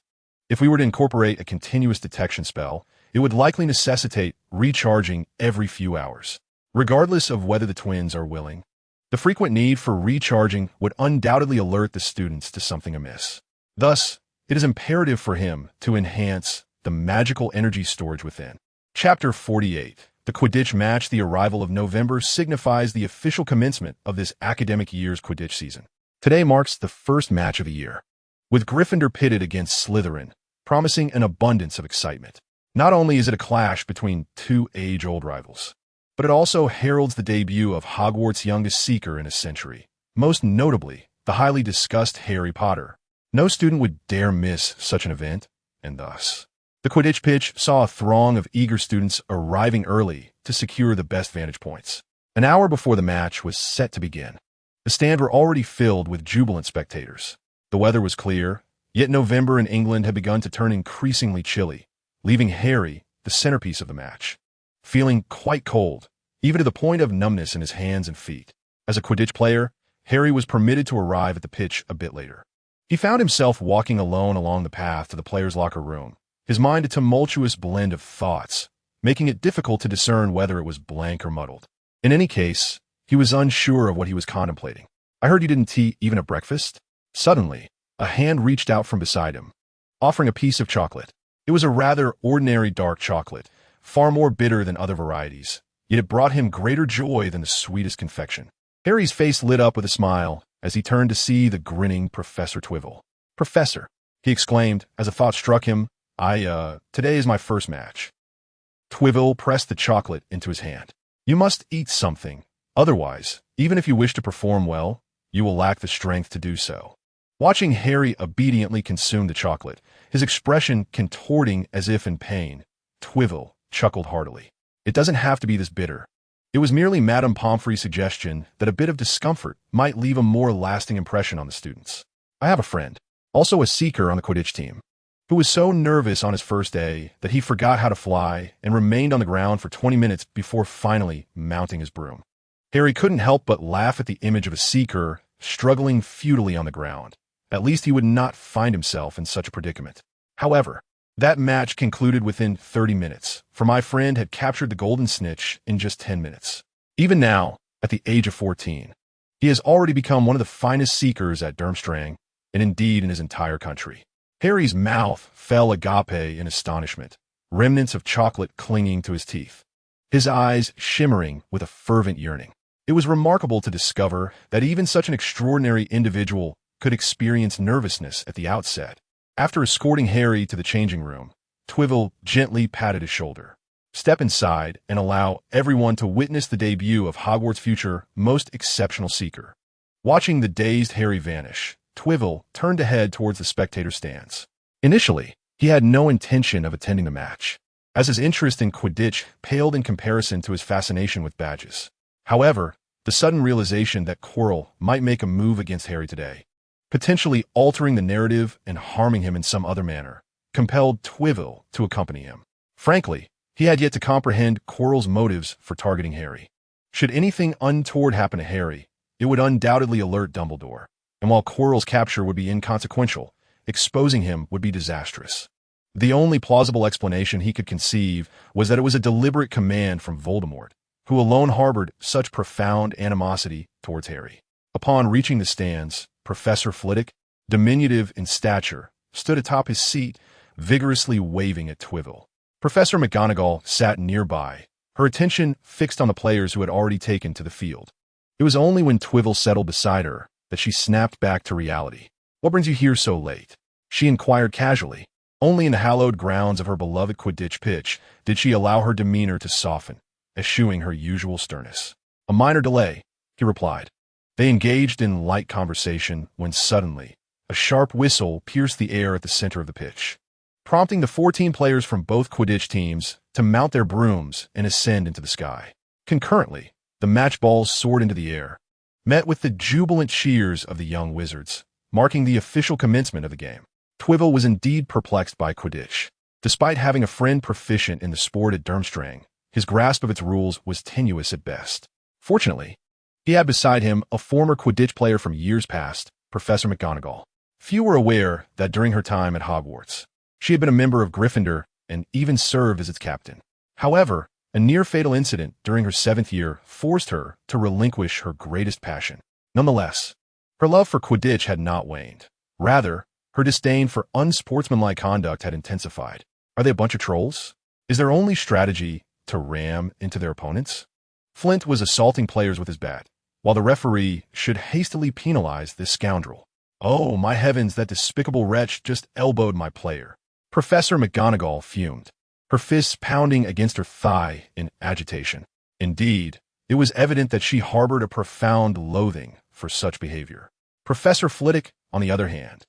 [SPEAKER 1] If we were to incorporate a continuous detection spell, it would likely necessitate recharging every few hours. Regardless of whether the twins are willing, the frequent need for recharging would undoubtedly alert the students to something amiss. Thus, it is imperative for him to enhance the magical energy storage within. Chapter 48. The Quidditch match. The arrival of November signifies the official commencement of this academic year's Quidditch season. Today marks the first match of the year, with Gryffindor pitted against Slytherin, promising an abundance of excitement. Not only is it a clash between two age-old rivals, but it also heralds the debut of Hogwarts' youngest seeker in a century, most notably the highly discussed Harry Potter. No student would dare miss such an event, and thus, the Quidditch pitch saw a throng of eager students arriving early to secure the best vantage points. An hour before the match was set to begin, the stands were already filled with jubilant spectators. The weather was clear, yet November in England had begun to turn increasingly chilly, leaving Harry the centerpiece of the match, feeling quite cold, even to the point of numbness in his hands and feet. As a Quidditch player, Harry was permitted to arrive at the pitch a bit later. He found himself walking alone along the path to the players' locker room, his mind a tumultuous blend of thoughts, making it difficult to discern whether it was blank or muddled. In any case, he was unsure of what he was contemplating. "I heard you didn't eat even a breakfast?" Suddenly, a hand reached out from beside him, offering a piece of chocolate. It was a rather ordinary dark chocolate, far more bitter than other varieties, yet it brought him greater joy than the sweetest confection. Harry's face lit up with a smile as he turned to see the grinning Professor Twivel. "Professor," he exclaimed as a thought struck him, today is my first match." Twivel pressed the chocolate into his hand. "You must eat something. Otherwise, even if you wish to perform well, you will lack the strength to do so." Watching Harry obediently consume the chocolate, his expression contorting as if in pain, Twivel chuckled heartily. "It doesn't have to be this bitter." It was merely Madame Pomfrey's suggestion that a bit of discomfort might leave a more lasting impression on the students. "I have a friend, also a seeker on the Quidditch team, who was so nervous on his first day that he forgot how to fly and remained on the ground for 20 minutes before finally mounting his broom." Harry couldn't help but laugh at the image of a seeker struggling futilely on the ground. At least he would not find himself in such a predicament. However, that match concluded within 30 minutes, for my friend had captured the golden snitch in just 10 minutes. Even now, at the age of 14, he has already become one of the finest seekers at Durmstrang, and indeed in his entire country. Harry's mouth fell agape in astonishment, remnants of chocolate clinging to his teeth, his eyes shimmering with a fervent yearning. It was remarkable to discover that even such an extraordinary individual could experience nervousness at the outset. After escorting Harry to the changing room, Twivel gently patted his shoulder. "Step inside and allow everyone to witness the debut of Hogwarts' future most exceptional seeker." Watching the dazed Harry vanish, Twivel turned to head towards the spectator stands. Initially, he had no intention of attending the match, as his interest in Quidditch paled in comparison to his fascination with badges. However, the sudden realization that Quirrell might make a move against Harry today, potentially altering the narrative and harming him in some other manner, compelled Twivel to accompany him. Frankly, he had yet to comprehend Quirrell's motives for targeting Harry. Should anything untoward happen to Harry, it would undoubtedly alert Dumbledore, and while Quirrell's capture would be inconsequential, exposing him would be disastrous. The only plausible explanation he could conceive was that it was a deliberate command from Voldemort, who alone harbored such profound animosity towards Harry. Upon reaching the stands, Professor Flitwick, diminutive in stature, stood atop his seat, vigorously waving at Twivel. Professor McGonagall sat nearby, her attention fixed on the players who had already taken to the field. It was only when Twivel settled beside her that she snapped back to reality. "What brings you here so late?" she inquired casually. Only in the hallowed grounds of her beloved Quidditch pitch did she allow her demeanor to soften, eschewing her usual sternness. "A minor delay," he replied. They engaged in light conversation when suddenly a sharp whistle pierced the air at the center of the pitch, prompting the 14 players from both Quidditch teams to mount their brooms and ascend into the sky. Concurrently, the match balls soared into the air, met with the jubilant cheers of the young wizards, marking the official commencement of the game. Trevelyan was indeed perplexed by Quidditch. Despite having a friend proficient in the sport at Durmstrang, his grasp of its rules was tenuous at best. Fortunately, he had beside him a former Quidditch player from years past, Professor McGonagall. Few were aware that during her time at Hogwarts, she had been a member of Gryffindor and even served as its captain. However, a near-fatal incident during her 7th year forced her to relinquish her greatest passion. Nonetheless, her love for Quidditch had not waned. Rather, her disdain for unsportsmanlike conduct had intensified. Are they a bunch of trolls? Is their only strategy to ram into their opponents? Flint was assaulting players with his bat, while the referee should hastily penalize this scoundrel. Oh, my heavens, that despicable wretch just elbowed my player. Professor McGonagall fumed, her fists pounding against her thigh in agitation. Indeed, it was evident that she harbored a profound loathing for such behavior. Professor Flitwick, on the other hand,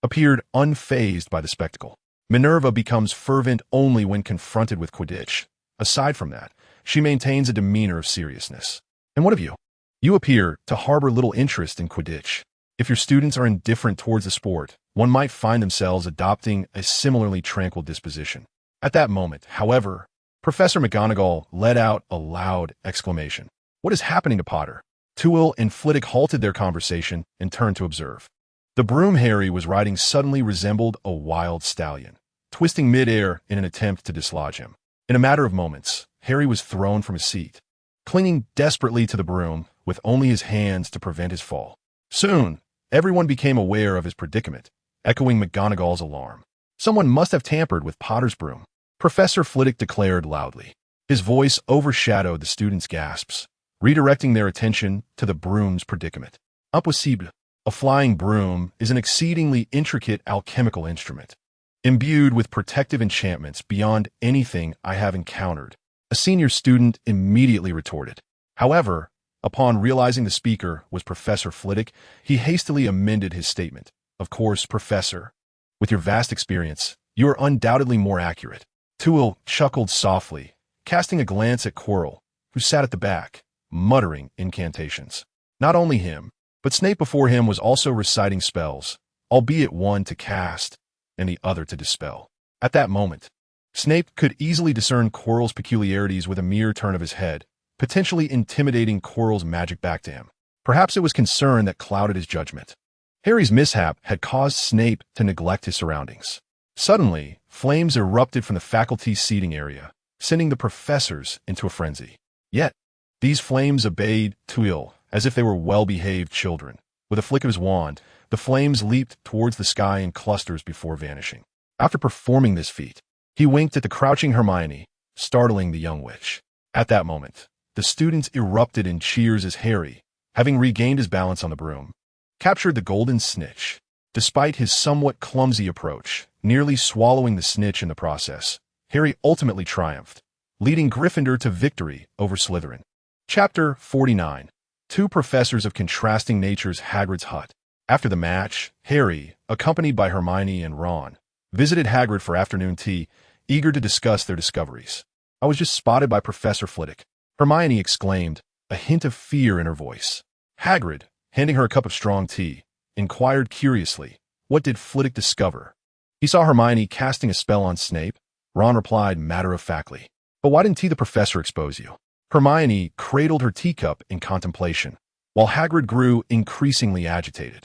[SPEAKER 1] appeared unfazed by the spectacle. Minerva becomes fervent only when confronted with Quidditch. Aside from that, she maintains a demeanor of seriousness. And what of you? You appear to harbor little interest in Quidditch. If your students are indifferent towards the sport, one might find themselves adopting a similarly tranquil disposition. At that moment, however, Professor McGonagall let out a loud exclamation. What is happening to Potter? Trevelyan and Flitwick halted their conversation and turned to observe. The broom Harry was riding suddenly resembled a wild stallion, twisting mid-air in an attempt to dislodge him. In a matter of moments, Harry was thrown from his seat, clinging desperately to the broom with only his hands to prevent his fall. Soon, everyone became aware of his predicament, echoing McGonagall's alarm. Someone must have tampered with Potter's broom, Professor Flitwick declared loudly. His voice overshadowed the students' gasps, redirecting their attention to the broom's predicament. Impossible. A flying broom is an exceedingly intricate alchemical instrument, imbued with protective enchantments beyond anything I have encountered, a senior student immediately retorted. However, upon realizing the speaker was Professor Flitwick, he hastily amended his statement. Of course, Professor, with your vast experience, you are undoubtedly more accurate. Trevelyan chuckled softly, casting a glance at Quirrell, who sat at the back, muttering incantations. Not only him, but Snape before him was also reciting spells, albeit one to cast and the other to dispel. At that moment, Snape could easily discern Quirrell's peculiarities with a mere turn of his head, potentially intimidating Quirrell's magic back to him. Perhaps it was concern that clouded his judgment. Harry's mishap had caused Snape to neglect his surroundings. Suddenly, flames erupted from the faculty's seating area, sending the professors into a frenzy. Yet, these flames obeyed Trevelyan as if they were well-behaved children. With a flick of his wand, the flames leaped towards the sky in clusters before vanishing. After performing this feat, he winked at the crouching Hermione, startling the young witch. At that moment, the students erupted in cheers as Harry, having regained his balance on the broom, captured the golden snitch. Despite his somewhat clumsy approach, nearly swallowing the snitch in the process, Harry ultimately triumphed, leading Gryffindor to victory over Slytherin. Chapter 49. Two professors of contrasting natures. Hagrid's hut. After the match, Harry, accompanied by Hermione and Ron, visited Hagrid for afternoon tea, eager to discuss their discoveries. I was just spotted by Professor Flitwick, Hermione exclaimed, a hint of fear in her voice. Hagrid, handing her a cup of strong tea, inquired curiously, what did Flitwick discover? He saw Hermione casting a spell on Snape. Ron replied matter-of-factly, but why didn't the professor expose you? Hermione cradled her teacup in contemplation, while Hagrid grew increasingly agitated.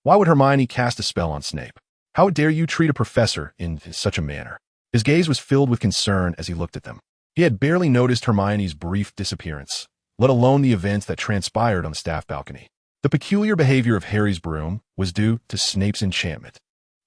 [SPEAKER 1] Why would Hermione cast a spell on Snape? How dare you treat a professor in such a manner? His gaze was filled with concern as he looked at them. He had barely noticed Hermione's brief disappearance, let alone the events that transpired on the staff balcony. The peculiar behavior of Harry's broom was due to Snape's enchantment,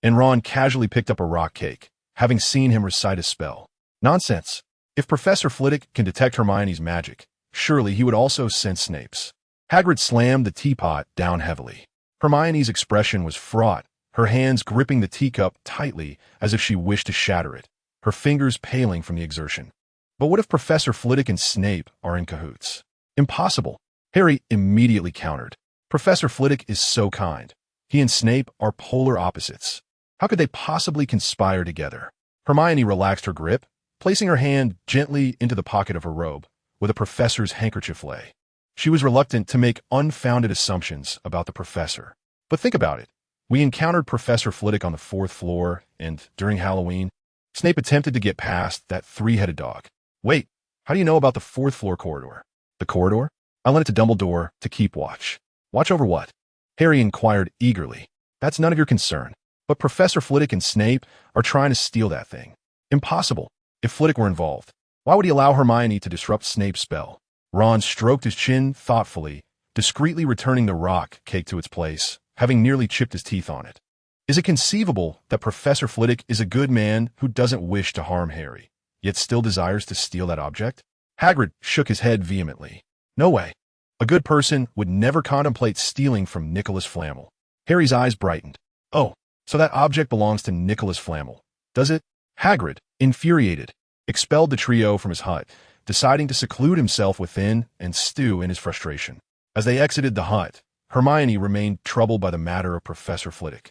[SPEAKER 1] and Ron casually picked up a rock cake, having seen him recite a spell. Nonsense. If Professor Flitwick can detect Hermione's magic, surely he would also sense Snape's. Hagrid slammed the teapot down heavily. Hermione's expression was fraught, her hands gripping the teacup tightly as if she wished to shatter it, her fingers paling from the exertion. But what if Professor Flitwick and Snape are in cahoots? Impossible. Harry immediately countered. Professor Flitwick is so kind. He and Snape are polar opposites. How could they possibly conspire together? Hermione relaxed her grip, placing her hand gently into the pocket of her robe, where the professor's handkerchief lay. She was reluctant to make unfounded assumptions about the professor. But think about it. We encountered Professor Flitwick on the 4th floor, and during Halloween, Snape attempted to get past that three-headed dog. Wait, how do you know about the 4th floor corridor? The corridor? I lent it to Dumbledore to keep watch. Watch over what? Harry inquired eagerly. That's none of your concern. But Professor Flitwick and Snape are trying to steal that thing. Impossible. If Flitwick were involved, why would he allow Hermione to disrupt Snape's spell? Ron stroked his chin thoughtfully, discreetly returning the rock cake to its place, having nearly chipped his teeth on it. Is it conceivable that Professor Flitwick is a good man who doesn't wish to harm Harry, yet still desires to steal that object? Hagrid shook his head vehemently. No way. A good person would never contemplate stealing from Nicholas Flamel. Harry's eyes brightened. Oh, so that object belongs to Nicholas Flamel, does it? Hagrid, infuriated, expelled the trio from his hut, deciding to seclude himself within and stew in his frustration. As they exited the hut, Hermione remained troubled by the matter of Professor Flitwick.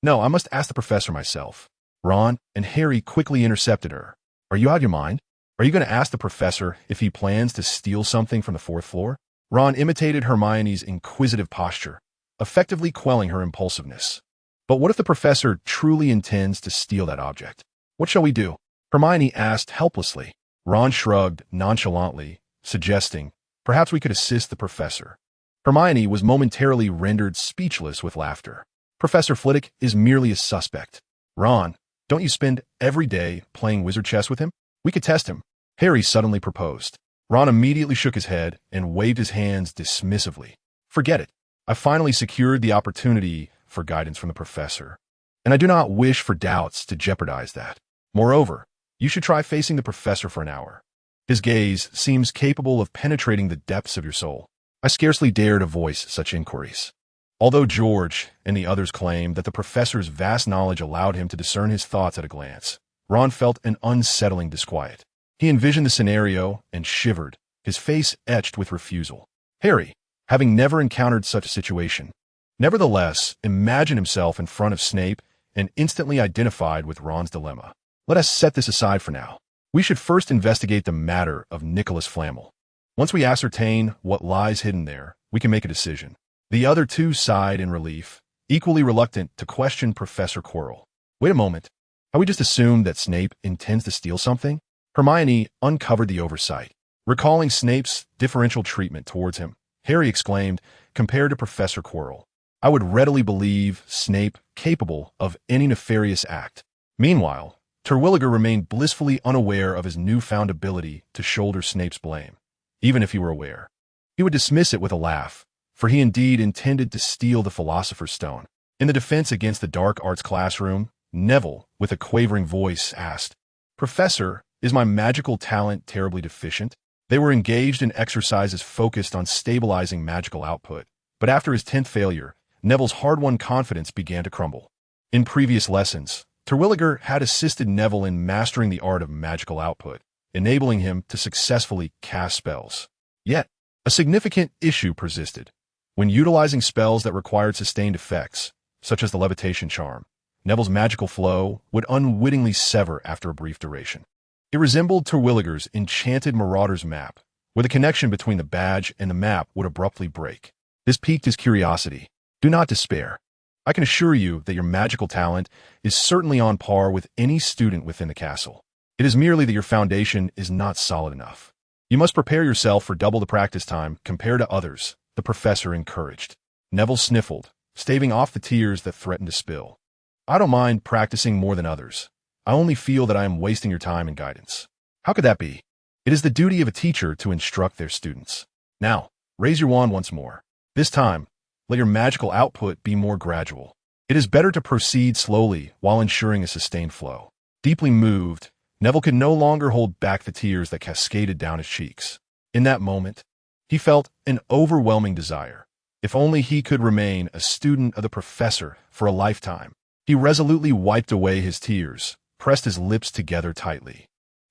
[SPEAKER 1] No, I must ask the professor myself. Ron and Harry quickly intercepted her. Are you out of your mind? Are you going to ask the professor if he plans to steal something from the 4th floor? Ron imitated Hermione's inquisitive posture, effectively quelling her impulsiveness. But what if the professor truly intends to steal that object? What shall we do? Hermione asked helplessly. Ron shrugged nonchalantly, suggesting, perhaps we could assist the professor. Hermione was momentarily rendered speechless with laughter. Professor Flitwick is merely a suspect. Ron, don't you spend every day playing wizard chess with him? We could test him. Harry suddenly proposed. Ron immediately shook his head and waved his hands dismissively. Forget it. I finally secured the opportunity for guidance from the professor, and I do not wish for doubts to jeopardize that. Moreover, you should try facing the professor for an hour. His gaze seems capable of penetrating the depths of your soul. I scarcely dare to voice such inquiries. Although George and the others claimed that the professor's vast knowledge allowed him to discern his thoughts at a glance, Ron felt an unsettling disquiet. He envisioned the scenario and shivered, his face etched with refusal. Harry, having never encountered such a situation, nevertheless imagined himself in front of Snape and instantly identified with Ron's dilemma. Let us set this aside for now. We should first investigate the matter of Nicholas Flamel. Once we ascertain what lies hidden there, we can make a decision. The other two sighed in relief, equally reluctant to question Professor Quirrell. Wait a moment. Have we just assumed that Snape intends to steal something? Hermione uncovered the oversight. Recalling Snape's differential treatment towards him, Harry exclaimed, compared to Professor Quirrell, I would readily believe Snape capable of any nefarious act. Meanwhile, Terwilliger remained blissfully unaware of his newfound ability to shoulder Snape's blame. Even if he were aware, he would dismiss it with a laugh, for he indeed intended to steal the Philosopher's Stone. In the defense against the dark arts classroom, Neville, with a quavering voice, asked, Professor, is my magical talent terribly deficient? They were engaged in exercises focused on stabilizing magical output, but after his 10th failure, Neville's hard-won confidence began to crumble. In previous lessons, Terwilliger had assisted Neville in mastering the art of magical output, enabling him to successfully cast spells. Yet, a significant issue persisted. When utilizing spells that required sustained effects, such as the levitation charm, Neville's magical flow would unwittingly sever after a brief duration. It resembled Terwilliger's enchanted Marauder's map, where the connection between the badge and the map would abruptly break. This piqued his curiosity. Do not despair. I can assure you that your magical talent is certainly on par with any student within the castle. It is merely that your foundation is not solid enough. You must prepare yourself for double the practice time compared to others, the professor encouraged. Neville sniffled, staving off the tears that threatened to spill. I don't mind practicing more than others. I only feel that I am wasting your time and guidance. How could that be? It is the duty of a teacher to instruct their students. Now, raise your wand once more. This time, let your magical output be more gradual. It is better to proceed slowly while ensuring a sustained flow. Deeply moved, Neville could no longer hold back the tears that cascaded down his cheeks. In that moment, he felt an overwhelming desire. If only he could remain a student of the professor for a lifetime. He resolutely wiped away his tears, pressed his lips together tightly,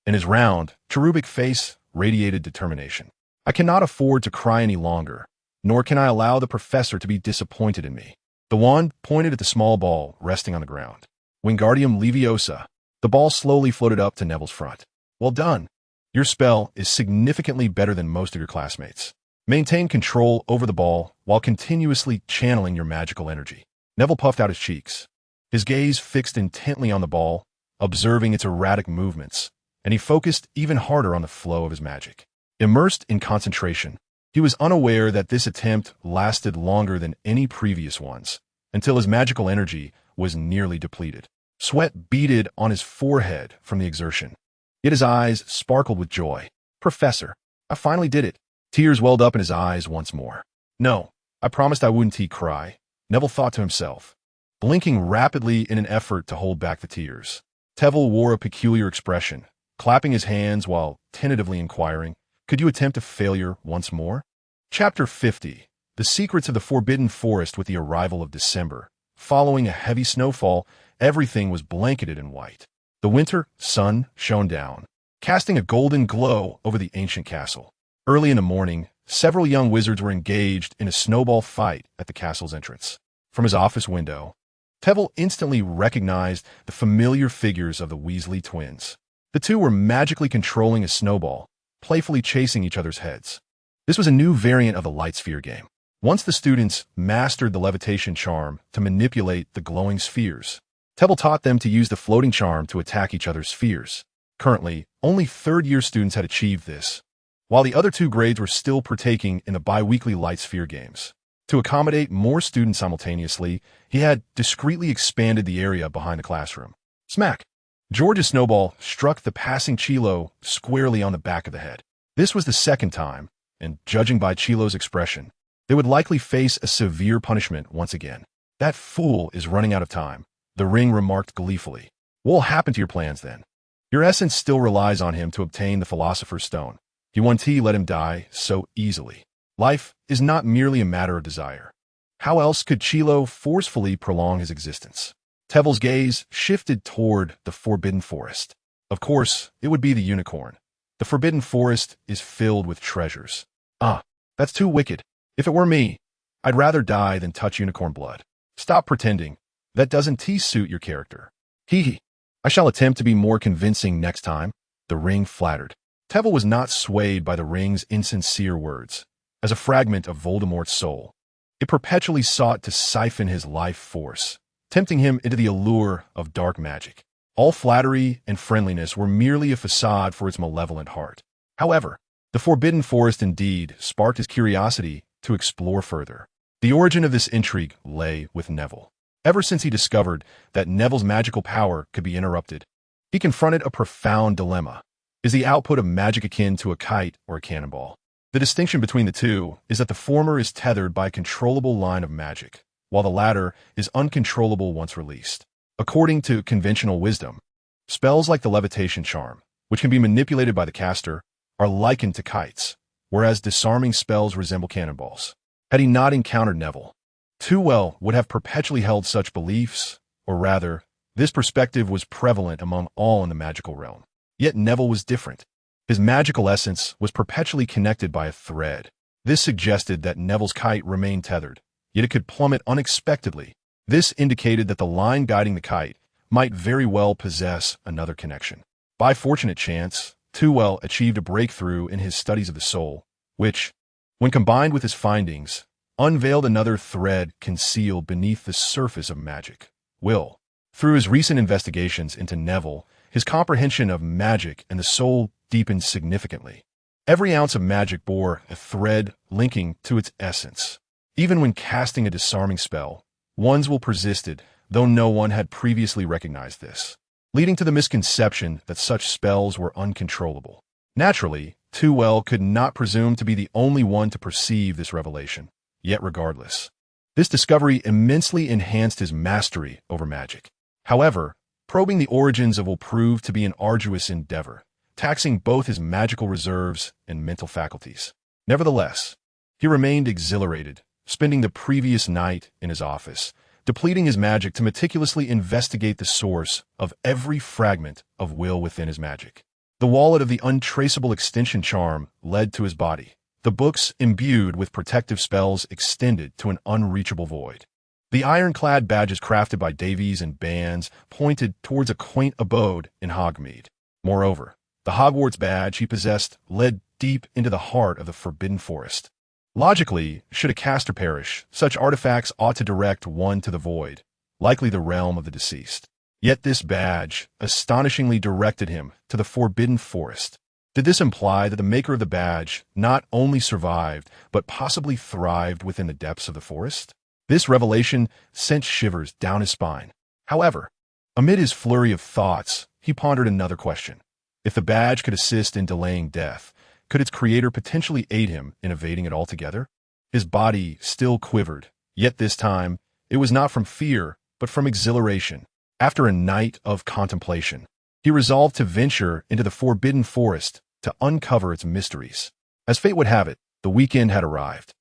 [SPEAKER 1] and his round, cherubic face radiated determination. I cannot afford to cry any longer, nor can I allow the professor to be disappointed in me. The wand pointed at the small ball resting on the ground. Wingardium Leviosa. The ball slowly floated up to Neville's front. Well done. Your spell is significantly better than most of your classmates. Maintain control over the ball while continuously channeling your magical energy. Neville puffed out his cheeks, his gaze fixed intently on the ball, observing its erratic movements, and he focused even harder on the flow of his magic. Immersed in concentration, he was unaware that this attempt lasted longer than any previous ones, until his magical energy was nearly depleted. Sweat beaded on his forehead from the exertion, yet his eyes sparkled with joy. "Professor, I finally did it." Tears welled up in his eyes once more. "No, I promised I wouldn't," he cried, Neville thought to himself, blinking rapidly in an effort to hold back the tears. Tevel wore a peculiar expression, clapping his hands while tentatively inquiring, "Could you attempt a failure once more?" Chapter 50. The Secrets of the Forbidden Forest. With the arrival of December, following a heavy snowfall, everything was blanketed in white. The winter sun shone down, casting a golden glow over the ancient castle. Early in the morning, several young wizards were engaged in a snowball fight at the castle's entrance. From his office window, Tevel instantly recognized the familiar figures of the Weasley twins. The two were magically controlling a snowball, playfully chasing each other's heads. This was a new variant of the light sphere game. Once the students mastered the levitation charm to manipulate the glowing spheres, Tevel taught them to use the floating charm to attack each other's spheres. Currently, only third-year students had achieved this, while the other two grades were still partaking in the bi-weekly light sphere games. To accommodate more students simultaneously, he had discreetly expanded the area behind the classroom. Smack! George's snowball struck the passing Chilo squarely on the back of the head. This was the second time, and judging by Chilo's expression, they would likely face a severe punishment once again. "That fool is running out of time," the ring remarked gleefully. "What'll happen to your plans then?" "Your essence still relies on him to obtain the Philosopher's Stone. You won't let him die so easily. Life is not merely a matter of desire. How else could Chilo forcefully prolong his existence?" Tevel's gaze shifted toward the Forbidden Forest. Of course, it would be the unicorn. The Forbidden Forest is filled with treasures. "Ah, that's too wicked. If it were me, I'd rather die than touch unicorn blood." "Stop pretending. That doesn't suit your character." "Hee. I shall attempt to be more convincing next time," the ring flattered. Tevel was not swayed by the ring's insincere words. As a fragment of Voldemort's soul, it perpetually sought to siphon his life force, tempting him into the allure of dark magic. All flattery and friendliness were merely a facade for its malevolent heart. However, the Forbidden Forest indeed sparked his curiosity to explore further. The origin of this intrigue lay with Neville. Ever since he discovered that Neville's magical power could be interrupted, he confronted a profound dilemma. Is the output of magic akin to a kite or a cannonball? The distinction between the two is that the former is tethered by a controllable line of magic, while the latter is uncontrollable once released. According to conventional wisdom, spells like the levitation charm, which can be manipulated by the caster, are likened to kites, whereas disarming spells resemble cannonballs. Had he not encountered Neville, Tewell would have perpetually held such beliefs, or rather, this perspective was prevalent among all in the magical realm. Yet Neville was different. His magical essence was perpetually connected by a thread. This suggested that Neville's kite remained tethered, yet it could plummet unexpectedly. This indicated that the line guiding the kite might very well possess another connection. By fortunate chance, Tewell achieved a breakthrough in his studies of the soul, which, when combined with his findings, unveiled another thread concealed beneath the surface of magic. Will. Through his recent investigations into Neville, his comprehension of magic and the soul deepened significantly. Every ounce of magic bore a thread linking to its essence. Even when casting a disarming spell, one's will persisted, though no one had previously recognized this, leading to the misconception that such spells were uncontrollable. Naturally, Tewell could not presume to be the only one to perceive this revelation. Yet regardless, this discovery immensely enhanced his mastery over magic. However, probing the origins of will prove to be an arduous endeavor, taxing both his magical reserves and mental faculties. Nevertheless, he remained exhilarated, spending the previous night in his office, depleting his magic to meticulously investigate the source of every fragment of will within his magic. The wallet of the untraceable extension charm led to his body. The books imbued with protective spells extended to an unreachable void. The ironclad badges crafted by Davies and Bands pointed towards a quaint abode in Hogsmeade. Moreover, the Hogwarts badge he possessed led deep into the heart of the Forbidden Forest. Logically, should a caster perish, such artifacts ought to direct one to the void, likely the realm of the deceased. Yet this badge astonishingly directed him to the Forbidden Forest. Did this imply that the maker of the badge not only survived, but possibly thrived within the depths of the forest? This revelation sent shivers down his spine. However, amid his flurry of thoughts, he pondered another question. If the badge could assist in delaying death, could its creator potentially aid him in evading it altogether? His body still quivered, yet this time, it was not from fear, but from exhilaration. After a night of contemplation, he resolved to venture into the Forbidden Forest to uncover its mysteries. As fate would have it, the weekend had arrived,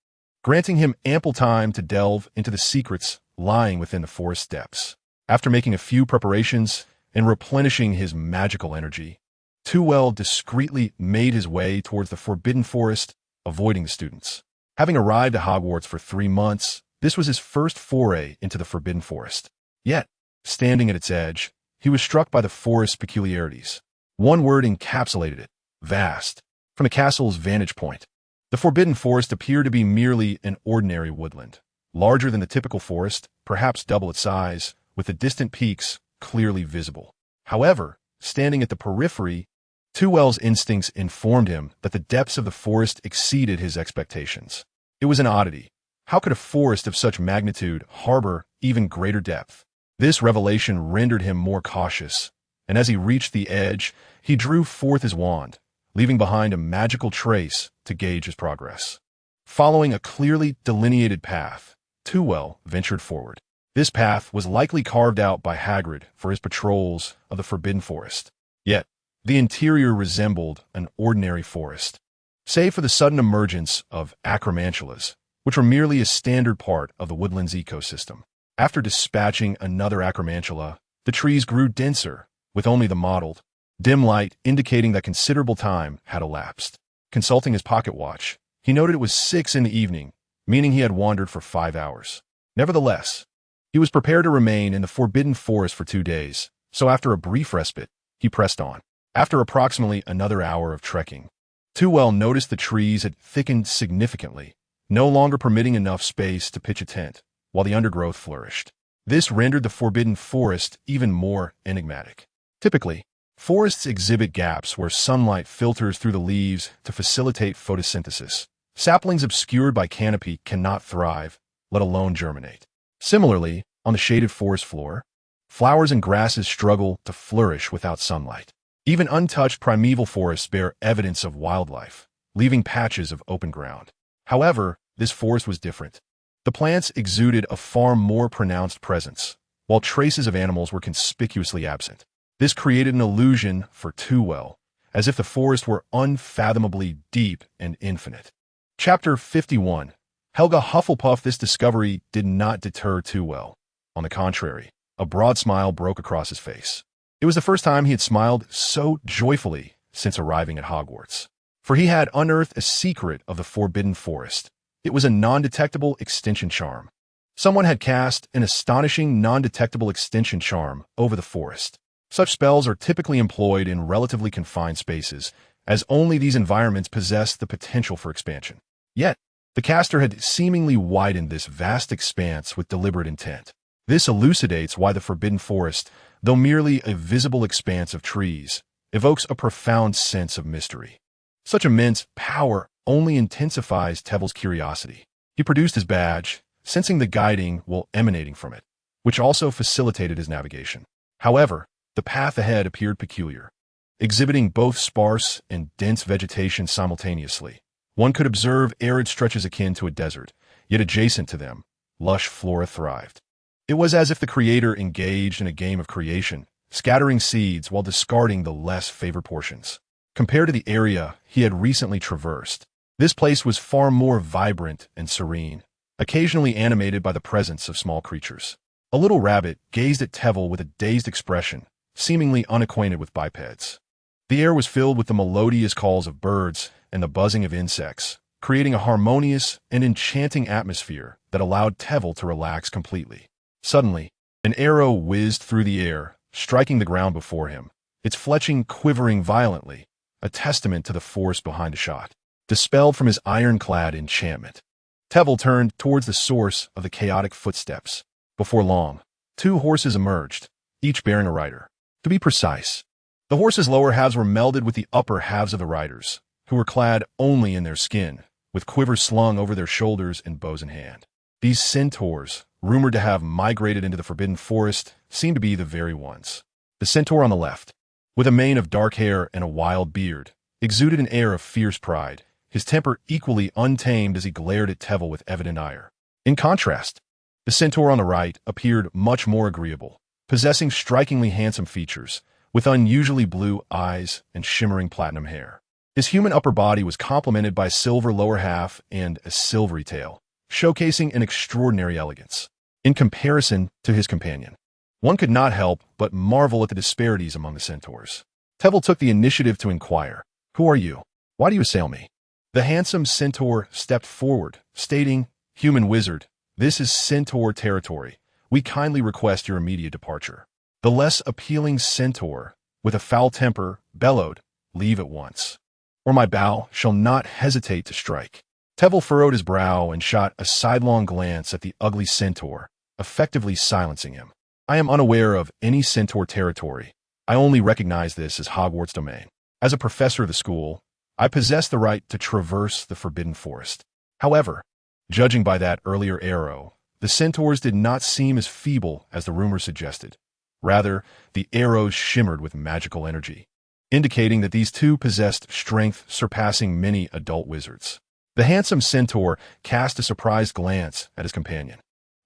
[SPEAKER 1] granting him ample time to delve into the secrets lying within the forest depths. After making a few preparations and replenishing his magical energy, Trevelyan discreetly made his way towards the Forbidden Forest, avoiding the students. Having arrived at Hogwarts for 3 months, this was his first foray into the Forbidden Forest. Yet, standing at its edge, he was struck by the forest's peculiarities. One word encapsulated it: vast. From the castle's vantage point, the Forbidden Forest appeared to be merely an ordinary woodland, larger than the typical forest, perhaps double its size, with the distant peaks clearly visible. However, standing at the periphery, Trevelyan's instincts informed him that the depths of the forest exceeded his expectations. It was an oddity. How could a forest of such magnitude harbor even greater depth? This revelation rendered him more cautious, and as he reached the edge, he drew forth his wand, leaving behind a magical trace to gauge his progress. Following a clearly delineated path, Trevelyan ventured forward. This path was likely carved out by Hagrid for his patrols of the Forbidden Forest. Yet, the interior resembled an ordinary forest, save for the sudden emergence of acromantulas, which were merely a standard part of the woodland's ecosystem. After dispatching another acromantula, the trees grew denser, with only the mottled, dim light indicating that considerable time had elapsed. Consulting his pocket watch, he noted it was 6 in the evening, meaning he had wandered for 5 hours. Nevertheless, he was prepared to remain in the Forbidden Forest for 2 days, so after a brief respite, he pressed on. After approximately another hour of trekking, Trevelyan noticed the trees had thickened significantly, no longer permitting enough space to pitch a tent, while the undergrowth flourished. This rendered the Forbidden Forest even more enigmatic. Typically, forests exhibit gaps where sunlight filters through the leaves to facilitate photosynthesis. Saplings obscured by canopy cannot thrive, let alone germinate. Similarly, on the shaded forest floor, flowers and grasses struggle to flourish without sunlight. Even untouched primeval forests bear evidence of wildlife, leaving patches of open ground. However, this forest was different. The plants exuded a far more pronounced presence, while traces of animals were conspicuously absent. This created an illusion for Trevelyan, as if the forest were unfathomably deep and infinite. Chapter 51. Helga Hufflepuff. This discovery did not deter Trevelyan. On the contrary, a broad smile broke across his face. It was the first time he had smiled so joyfully since arriving at Hogwarts. For he had unearthed a secret of the Forbidden Forest. It was a non-detectable extension charm. Someone had cast an astonishing non-detectable extension charm over the forest. Such spells are typically employed in relatively confined spaces, as only these environments possess the potential for expansion. Yet, the caster had seemingly widened this vast expanse with deliberate intent. This elucidates why the Forbidden Forest, though merely a visible expanse of trees, evokes a profound sense of mystery. Such immense power only intensifies Trevelyan's curiosity. He produced his badge, sensing the guiding will emanating from it, which also facilitated his navigation. However, the path ahead appeared peculiar, exhibiting both sparse and dense vegetation simultaneously. One could observe arid stretches akin to a desert, yet adjacent to them, lush flora thrived. It was as if the creator engaged in a game of creation, scattering seeds while discarding the less favored portions. Compared to the area he had recently traversed, this place was far more vibrant and serene, occasionally animated by the presence of small creatures. A little rabbit gazed at Trevelyan with a dazed expression, seemingly unacquainted with bipeds. The air was filled with the melodious calls of birds and the buzzing of insects, creating a harmonious and enchanting atmosphere that allowed Trevelyan to relax completely. Suddenly, an arrow whizzed through the air, striking the ground before him, its fletching quivering violently, a testament to the force behind the shot. dispelled from his ironclad enchantment. Tevel turned towards the source of the chaotic footsteps. Before long, two horses emerged, each bearing a rider. To be precise, the horses' lower halves were melded with the upper halves of the riders, who were clad only in their skin, with quivers slung over their shoulders and bows in hand. These centaurs, rumored to have migrated into the Forbidden Forest, seemed to be the very ones. The centaur on the left, with a mane of dark hair and a wild beard, exuded an air of fierce pride, his temper equally untamed as he glared at Tevel with evident ire. In contrast, the centaur on the right appeared much more agreeable, possessing strikingly handsome features, with unusually blue eyes and shimmering platinum hair. His human upper body was complemented by a silver lower half and a silvery tail, showcasing an extraordinary elegance. In comparison to his companion, one could not help but marvel at the disparities among the centaurs. Tevel took the initiative to inquire, "Who are you? Why do you assail me?" The handsome centaur stepped forward, stating, "Human wizard, this is centaur territory. We kindly request your immediate departure." The less appealing centaur, with a foul temper, bellowed, "Leave at once, or my bow shall not hesitate to strike." Tevel furrowed his brow and shot a sidelong glance at the ugly centaur, effectively silencing him. "I am unaware of any centaur territory. I only recognize this as Hogwarts domain. As a professor of the school, I possess the right to traverse the Forbidden Forest." However, judging by that earlier arrow, the centaurs did not seem as feeble as the rumor suggested. Rather, the arrows shimmered with magical energy, indicating that these two possessed strength surpassing many adult wizards. The handsome centaur cast a surprised glance at his companion,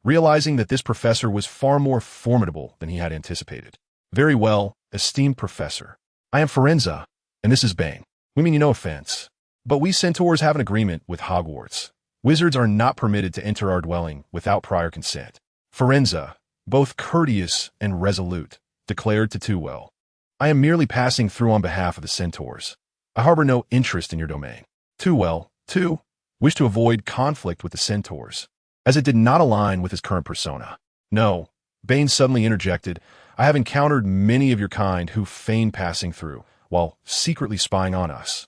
[SPEAKER 1] realizing that this professor was far more formidable than he had anticipated. "Very well, esteemed professor. I am Forenza, and this is Bane. We mean you no offense, but we centaurs have an agreement with Hogwarts. Wizards are not permitted to enter our dwelling without prior consent." Forenza, both courteous and resolute, declared to Tewell, "I am merely passing through on behalf of the centaurs. I harbor no interest in your domain." Tewell, too, wished to avoid conflict with the centaurs, as it did not align with his current persona. "No," Bane suddenly interjected, "I have encountered many of your kind who feign passing through, while secretly spying on us."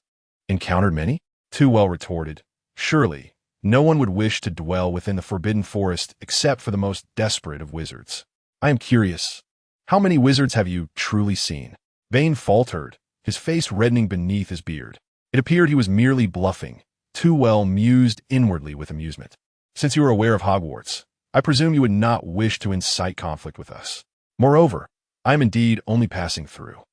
[SPEAKER 1] "Encountered many?" Tewell retorted. "Surely, no one would wish to dwell within the Forbidden Forest except for the most desperate of wizards. I am curious, how many wizards have you truly seen?" Bane faltered, his face reddening beneath his beard. It appeared he was merely bluffing. Tewell mused inwardly with amusement. "Since you are aware of Hogwarts, I presume you would not wish to incite conflict with us. Moreover, I am indeed only passing through."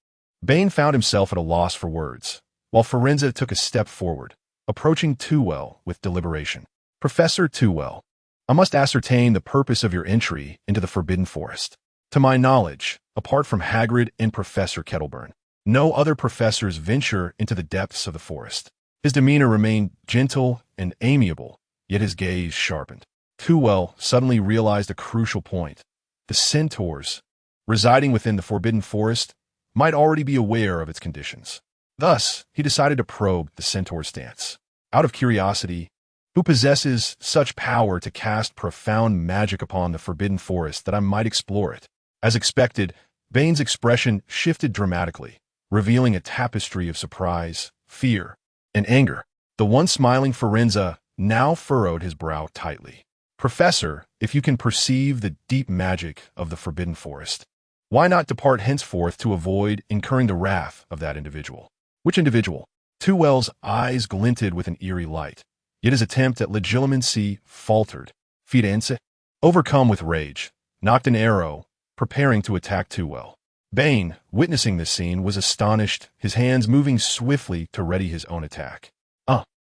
[SPEAKER 1] Bane found himself at a loss for words, while Forenza took a step forward, approaching Tewell with deliberation. "Professor Tewell, I must ascertain the purpose of your entry into the Forbidden Forest. To my knowledge, apart from Hagrid and Professor Kettleburn, no other professors venture into the depths of the forest." His demeanor remained gentle and amiable, yet his gaze sharpened. Tewell suddenly realized a crucial point. The centaurs, residing within the Forbidden Forest, might already be aware of its conditions. Thus, he decided to probe the centaur's stance. Out of curiosity, who possesses such power to cast profound magic upon the Forbidden Forest that I might explore it? As expected, Bane's expression shifted dramatically, revealing a tapestry of surprise, fear, and anger. The once smiling Forenza now furrowed his brow tightly. "Professor, if you can perceive the deep magic of the Forbidden Forest, why not depart henceforth to avoid incurring the wrath of that individual?" "Which individual?" Tewell's eyes glinted with an eerie light, yet his attempt at legitimacy faltered. Firenze, overcome with rage, knocked an arrow, preparing to attack Tewell. Bane, witnessing this scene, was astonished, his hands moving swiftly to ready his own attack.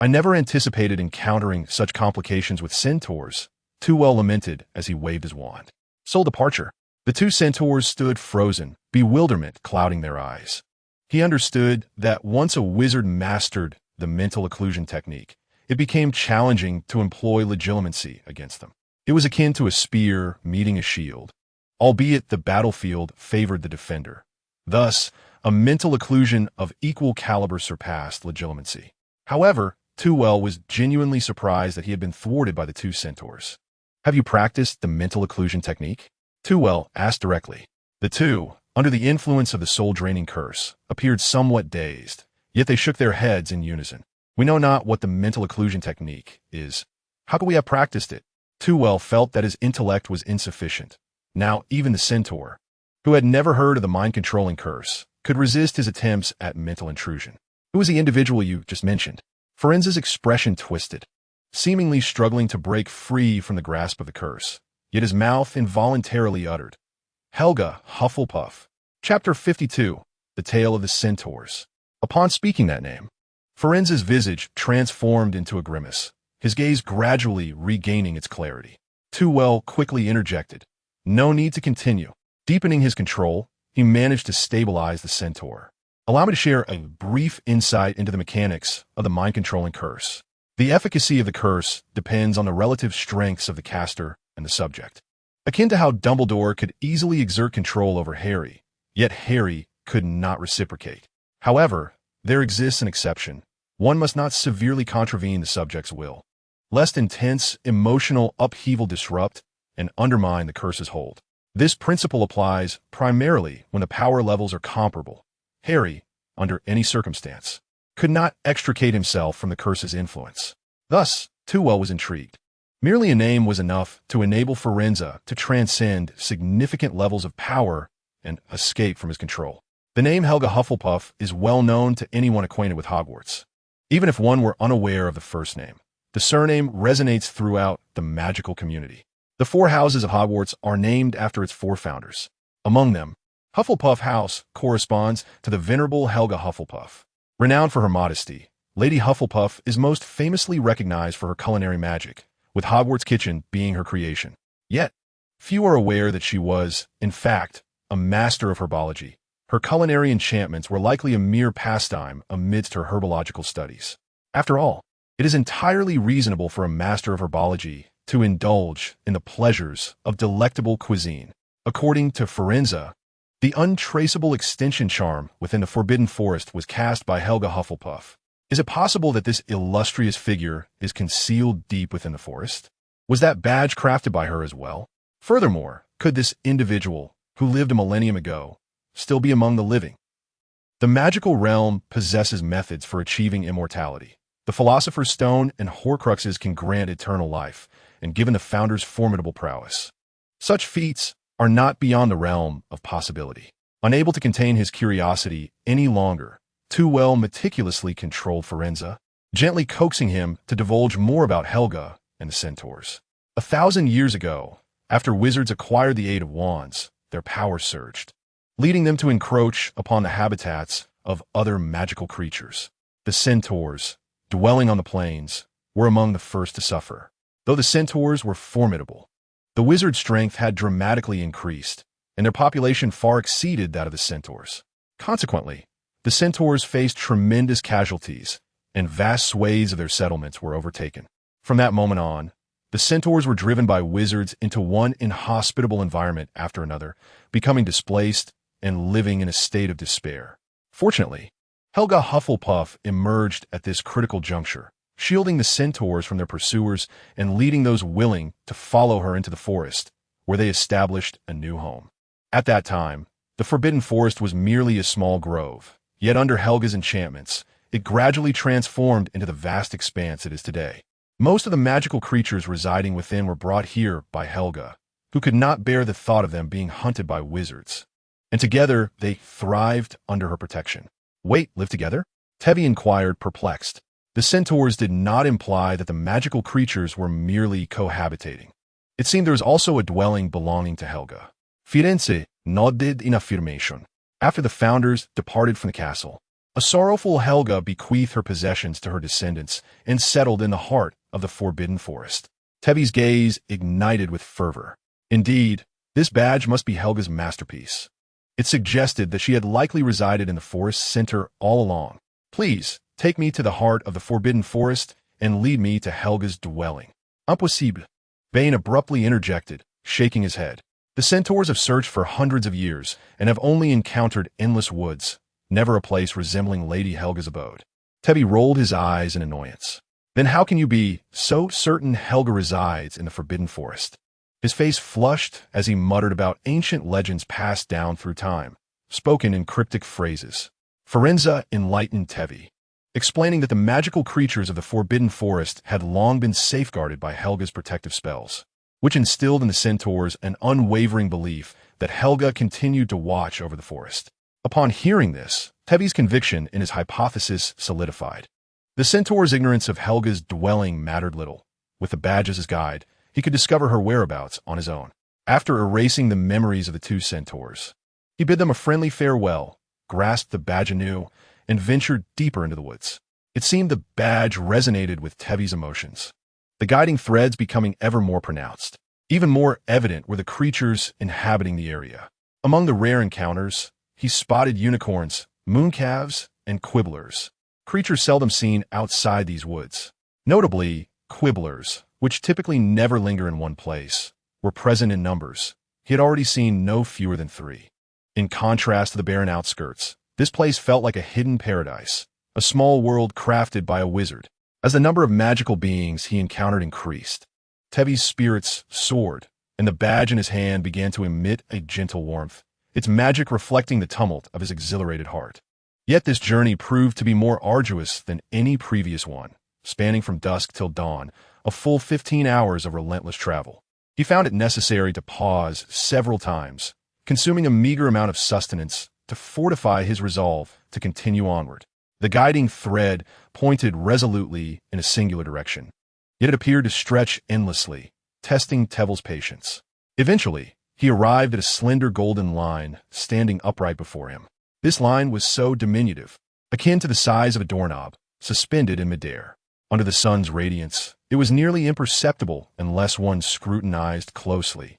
[SPEAKER 1] I never anticipated encountering such complications with centaurs," Tewell lamented as he waved his wand. "Sole departure." The two centaurs stood frozen, bewilderment clouding their eyes. He understood that once a wizard mastered the mental occlusion technique, it became challenging to employ legitimacy against them. It was akin to a spear meeting a shield, albeit the battlefield favored the defender. Thus, a mental occlusion of equal caliber surpassed legitimacy. However, Tewell was genuinely surprised that he had been thwarted by the two centaurs. "Have you practiced the mental occlusion technique?" Tewell asked directly. The two, under the influence of the soul-draining curse, appeared somewhat dazed, yet they shook their heads in unison. We know not what the mental occlusion technique is. How could we have practiced it? Too well felt that his intellect was insufficient. Now, even the centaur, who had never heard of the mind-controlling curse, could resist his attempts at mental intrusion. Who was the individual you just mentioned? Firenze's expression twisted, seemingly struggling to break free from the grasp of the curse. Yet his mouth involuntarily uttered, Helga Hufflepuff. Chapter 52. The Tale of the Centaurs. Upon speaking that name, Firenze's visage transformed into a grimace, his gaze gradually regaining its clarity. Too well quickly interjected. No need to continue. Deepening his control, he managed to stabilize the centaur. Allow me to share a brief insight into the mechanics of the mind-controlling curse. The efficacy of the curse depends on the relative strengths of the caster and the subject. Akin to how Dumbledore could easily exert control over Harry, yet Harry could not reciprocate. However, there exists an exception. One must not severely contravene the subject's will, lest intense emotional upheaval disrupt and undermine the curse's hold. This principle applies primarily when the power levels are comparable. Harry, under any circumstance, could not extricate himself from the curse's influence. Thus, Too well was intrigued. Merely a name was enough to enable Firenze to transcend significant levels of power and escape from his control. The name Helga Hufflepuff is well known to anyone acquainted with Hogwarts. Even if one were unaware of the first name, the surname resonates throughout the magical community. The 4 houses of Hogwarts are named after its 4 founders. Among them, Hufflepuff House corresponds to the venerable Helga Hufflepuff. Renowned for her modesty, Lady Hufflepuff is most famously recognized for her culinary magic, with Hogwarts kitchen being her creation. Yet, few are aware that she was, in fact, a master of herbology. Her culinary enchantments were likely a mere pastime amidst her herbological studies. After all, it is entirely reasonable for a master of herbology to indulge in the pleasures of delectable cuisine. According to Firenze, the untraceable extension charm within the Forbidden Forest was cast by Helga Hufflepuff. Is it possible that this illustrious figure is concealed deep within the forest? Was that badge crafted by her as well? Furthermore, could this individual, who lived a millennium ago, still be among the living? The magical realm possesses methods for achieving immortality. The Philosopher's Stone and Horcruxes can grant eternal life, and given the founder's formidable prowess, such feats are not beyond the realm of possibility. Unable to contain his curiosity any longer, Too well meticulously controlled Firenze, gently coaxing him to divulge more about Helga and the centaurs. 1,000 years ago, after wizards acquired the aid of wands, their power surged, leading them to encroach upon the habitats of other magical creatures. The centaurs, dwelling on the plains, were among the first to suffer. Though the centaurs were formidable, the wizard's strength had dramatically increased, and their population far exceeded that of the centaurs. Consequently, the centaurs faced tremendous casualties, and vast swathes of their settlements were overtaken. From that moment on, the centaurs were driven by wizards into one inhospitable environment after another, becoming displaced and living in a state of despair. Fortunately, Helga Hufflepuff emerged at this critical juncture, shielding the centaurs from their pursuers and leading those willing to follow her into the forest, where they established a new home. At that time, the Forbidden Forest was merely a small grove, yet under Helga's enchantments, it gradually transformed into the vast expanse it is today. Most of the magical creatures residing within were brought here by Helga, who could not bear the thought of them being hunted by wizards, and together they thrived under her protection. Wait, live together? Tevi inquired, perplexed. The centaurs did not imply that the magical creatures were merely cohabitating. It seemed there was also a dwelling belonging to Helga. Firenze nodded in affirmation. After the founders departed from the castle, a sorrowful Helga bequeathed her possessions to her descendants and settled in the heart of the Forbidden Forest. Tevi's gaze ignited with fervor. Indeed, this badge must be Helga's masterpiece. It suggested that she had likely resided in the forest center all along. Please, take me to the heart of the Forbidden Forest and lead me to Helga's dwelling. Impossible. Bane abruptly interjected, shaking his head. The centaurs have searched for hundreds of years and have only encountered endless woods, never a place resembling Lady Helga's abode. Tevi rolled his eyes in annoyance. Then how can you be so certain Helga resides in the Forbidden Forest? His face flushed as he muttered about ancient legends passed down through time, spoken in cryptic phrases. Firenze enlightened Tevi. explaining that the magical creatures of the Forbidden Forest had long been safeguarded by Helga's protective spells, which instilled in the centaurs an unwavering belief that Helga continued to watch over the forest. Upon hearing this, Tevi's conviction in his hypothesis solidified. The centaur's ignorance of Helga's dwelling mattered little. With the badge as his guide, he could discover her whereabouts on his own. After erasing the memories of the two centaurs, he bid them a friendly farewell, grasped the badge anew, and ventured deeper into the woods. It seemed the badge resonated with Tevi's emotions, the guiding threads becoming ever more pronounced. Even more evident were the creatures inhabiting the area. Among the rare encounters, he spotted unicorns, mooncalves, and quibblers, creatures seldom seen outside these woods. Notably, quibblers, which typically never linger in one place, were present in numbers. He had already seen no fewer than 3. In contrast to the barren outskirts, this place felt like a hidden paradise, a small world crafted by a wizard. As the number of magical beings he encountered increased, Tevi's spirits soared, and the badge in his hand began to emit a gentle warmth, its magic reflecting the tumult of his exhilarated heart. Yet this journey proved to be more arduous than any previous one, spanning from dusk till dawn, a full 15 hours of relentless travel. He found it necessary to pause several times, consuming a meager amount of sustenance to fortify his resolve to continue onward. The guiding thread pointed resolutely in a singular direction, yet it appeared to stretch endlessly, testing Tevil's patience. Eventually, he arrived at a slender golden line standing upright before him. This line was so diminutive, akin to the size of a doorknob, suspended in midair. Under the sun's radiance, it was nearly imperceptible unless one scrutinized closely.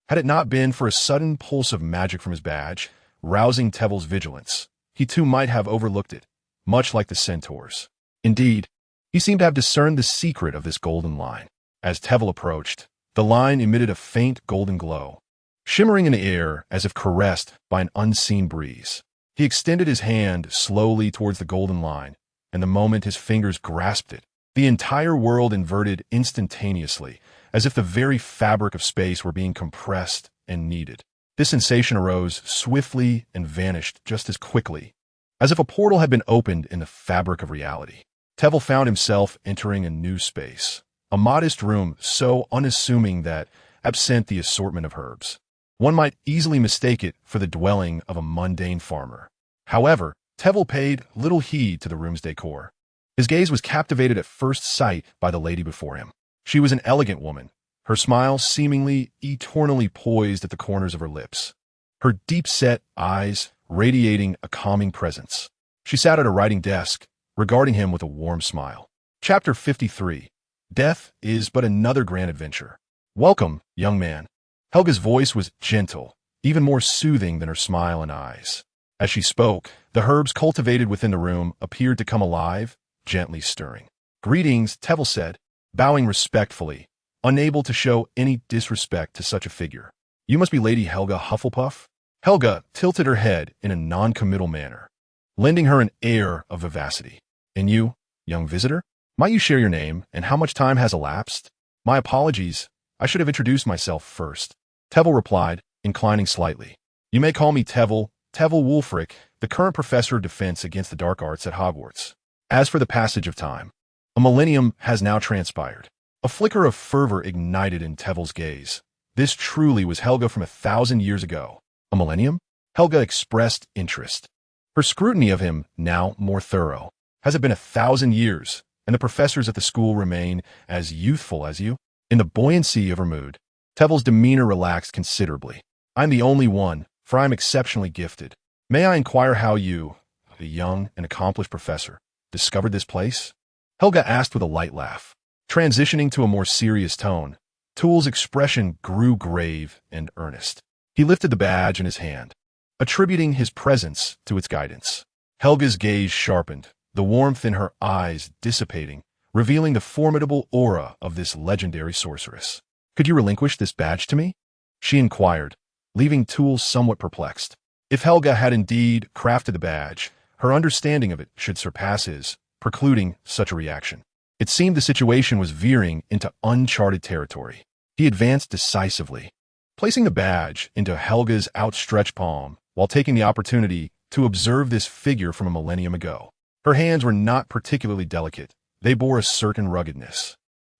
[SPEAKER 1] Had it not been for a sudden pulse of magic from his badge, rousing Tevil's vigilance, he too might have overlooked it, much like the centaurs. Indeed, he seemed to have discerned the secret of this golden line. As Tevil approached, the line emitted a faint golden glow, shimmering in the air as if caressed by an unseen breeze. He extended his hand slowly towards the golden line, and the moment his fingers grasped it, the entire world inverted instantaneously, as if the very fabric of space were being compressed and kneaded. This sensation arose swiftly and vanished just as quickly, as if a portal had been opened in the fabric of reality. Tevil found himself entering a new space, a modest room so unassuming that, absent the assortment of herbs, one might easily mistake it for the dwelling of a mundane farmer. However, Tevil paid little heed to the room's decor. His gaze was captivated at first sight by the lady before him. She was an elegant woman, her smile seemingly eternally poised at the corners of her lips, her deep-set eyes radiating a calming presence. She sat at a writing desk, regarding him with a warm smile. Chapter 53. Death is but another grand adventure. Welcome, young man. Helga's voice was gentle, even more soothing than her smile and eyes. As she spoke, the herbs cultivated within the room appeared to come alive, gently stirring. Greetings, Tevil said, bowing respectfully, unable to show any disrespect to such a figure. You must be Lady Helga Hufflepuff? Helga tilted her head in a non-committal manner, lending her an air of vivacity. And you, young visitor? Might you share your name and how much time has elapsed? My apologies. I should have introduced myself first. Tevil replied, inclining slightly. You may call me Tevil Wulfric, the current professor of defense against the dark arts at Hogwarts. As for the passage of time, a millennium has now transpired. A flicker of fervor ignited in Tevil's gaze. This truly was Helga from 1,000 years ago. A millennium? Helga expressed interest, her scrutiny of him now more thorough. Has it been 1,000 years, and the professors at the school remain as youthful as you? In the buoyancy of her mood, Tevil's demeanor relaxed considerably. I'm the only one, for I'm exceptionally gifted. May I inquire how you, the young and accomplished professor, discovered this place? Helga asked with a light laugh. Transitioning to a more serious tone, Tool's expression grew grave and earnest. He lifted the badge in his hand, attributing his presence to its guidance. Helga's gaze sharpened, the warmth in her eyes dissipating, revealing the formidable aura of this legendary sorceress. Could you relinquish this badge to me? She inquired, leaving Tool somewhat perplexed. If Helga had indeed crafted the badge, her understanding of it should surpass his, precluding such a reaction. It seemed the situation was veering into uncharted territory. He advanced decisively, placing the badge into Helga's outstretched palm while taking the opportunity to observe this figure from a millennium ago. Her hands were not particularly delicate. They bore a certain ruggedness,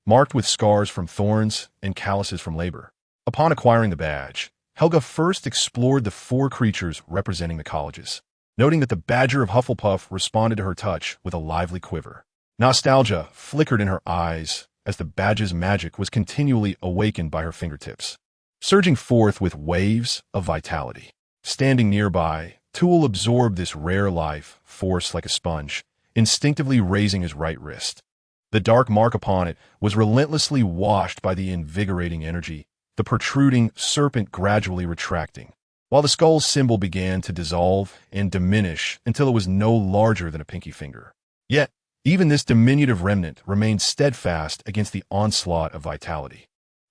[SPEAKER 1] marked with scars from thorns and calluses from labor. Upon acquiring the badge, Helga first explored the 4 creatures representing the colleges, noting that the Badger of Hufflepuff responded to her touch with a lively quiver. Nostalgia flickered in her eyes as the badge's magic was continually awakened by her fingertips, surging forth with waves of vitality. Standing nearby, Tool absorbed this rare life force like a sponge, instinctively raising his right wrist. The dark mark upon it was relentlessly washed by the invigorating energy, the protruding serpent gradually retracting, while the skull's symbol began to dissolve and diminish until it was no larger than a pinky finger. Yet, even this diminutive remnant remained steadfast against the onslaught of vitality.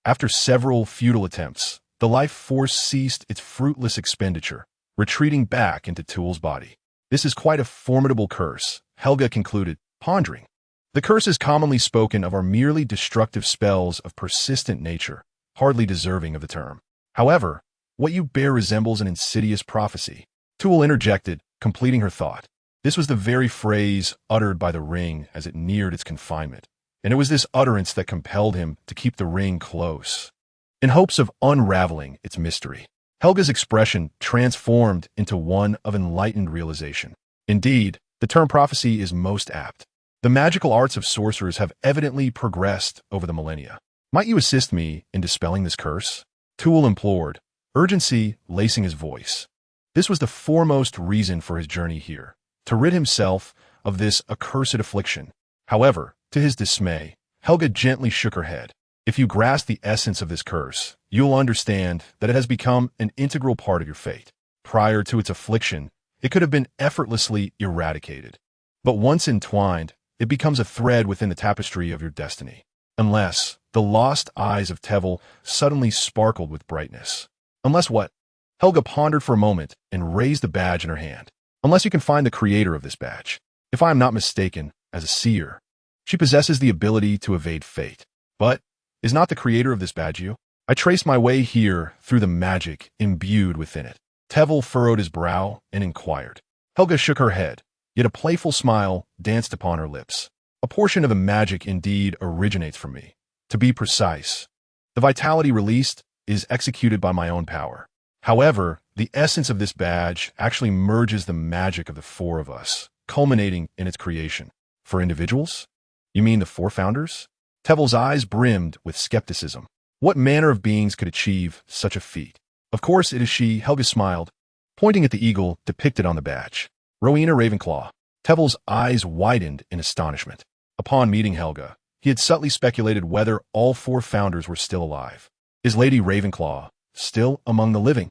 [SPEAKER 1] After several futile attempts, the life force ceased its fruitless expenditure, retreating back into Tool's body. This is quite a formidable curse, Helga concluded, pondering. The curses commonly spoken of are merely destructive spells of persistent nature, hardly deserving of the term. However, what you bear resembles an insidious prophecy. Tool interjected, completing her thought. This was the very phrase uttered by the ring as it neared its confinement, and it was this utterance that compelled him to keep the ring close, in hopes of unraveling its mystery. Helga's expression transformed into one of enlightened realization. Indeed, the term prophecy is most apt. The magical arts of sorcerers have evidently progressed over the millennia. Might you assist me in dispelling this curse? Tool implored, urgency lacing his voice. This was the foremost reason for his journey here, to rid himself of this accursed affliction. However, to his dismay, Helga gently shook her head. If you grasp the essence of this curse, you'll understand that it has become an integral part of your fate. Prior to its affliction, it could have been effortlessly eradicated. But once entwined, it becomes a thread within the tapestry of your destiny. Unless the lost eyes of Tevel suddenly sparkled with brightness. Unless what? Helga pondered for a moment and raised the badge in her hand. Unless you can find the creator of this badge. If I am not mistaken, as a seer, she possesses the ability to evade fate. But is not the creator of this badge you? I traced my way here through the magic imbued within it. Tevel furrowed his brow and inquired. Helga shook her head, yet a playful smile danced upon her lips. A portion of the magic indeed originates from me. To be precise, the vitality released is executed by my own power. However, the essence of this badge actually merges the magic of the 4 of us, culminating in its creation. For individuals? You mean the 4 founders? Tevel's eyes brimmed with skepticism. What manner of beings could achieve such a feat? Of course it is she, Helga smiled, pointing at the eagle depicted on the badge. Rowena Ravenclaw. Tevel's eyes widened in astonishment. Upon meeting Helga, he had subtly speculated whether all 4 founders were still alive. Is Lady Ravenclaw still among the living?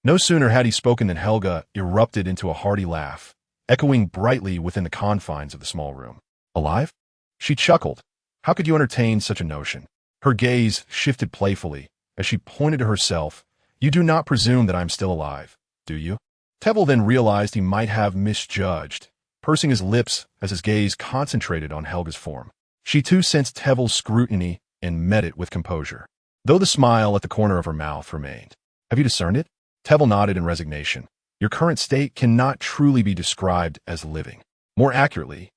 [SPEAKER 1] No sooner had he spoken than Helga erupted into a hearty laugh, echoing brightly within the confines of the small room. Alive? She chuckled. How could you entertain such a notion? Her gaze shifted playfully as she pointed to herself. You do not presume that I am still alive, do you? Tevel then realized he might have misjudged, pursing his lips as his gaze concentrated on Helga's form. She too sensed Tevel's scrutiny and met it with composure, though the smile at the corner of her mouth remained. Have you discerned it? Tevel nodded in resignation. Your current state cannot truly be described as living. More accurately,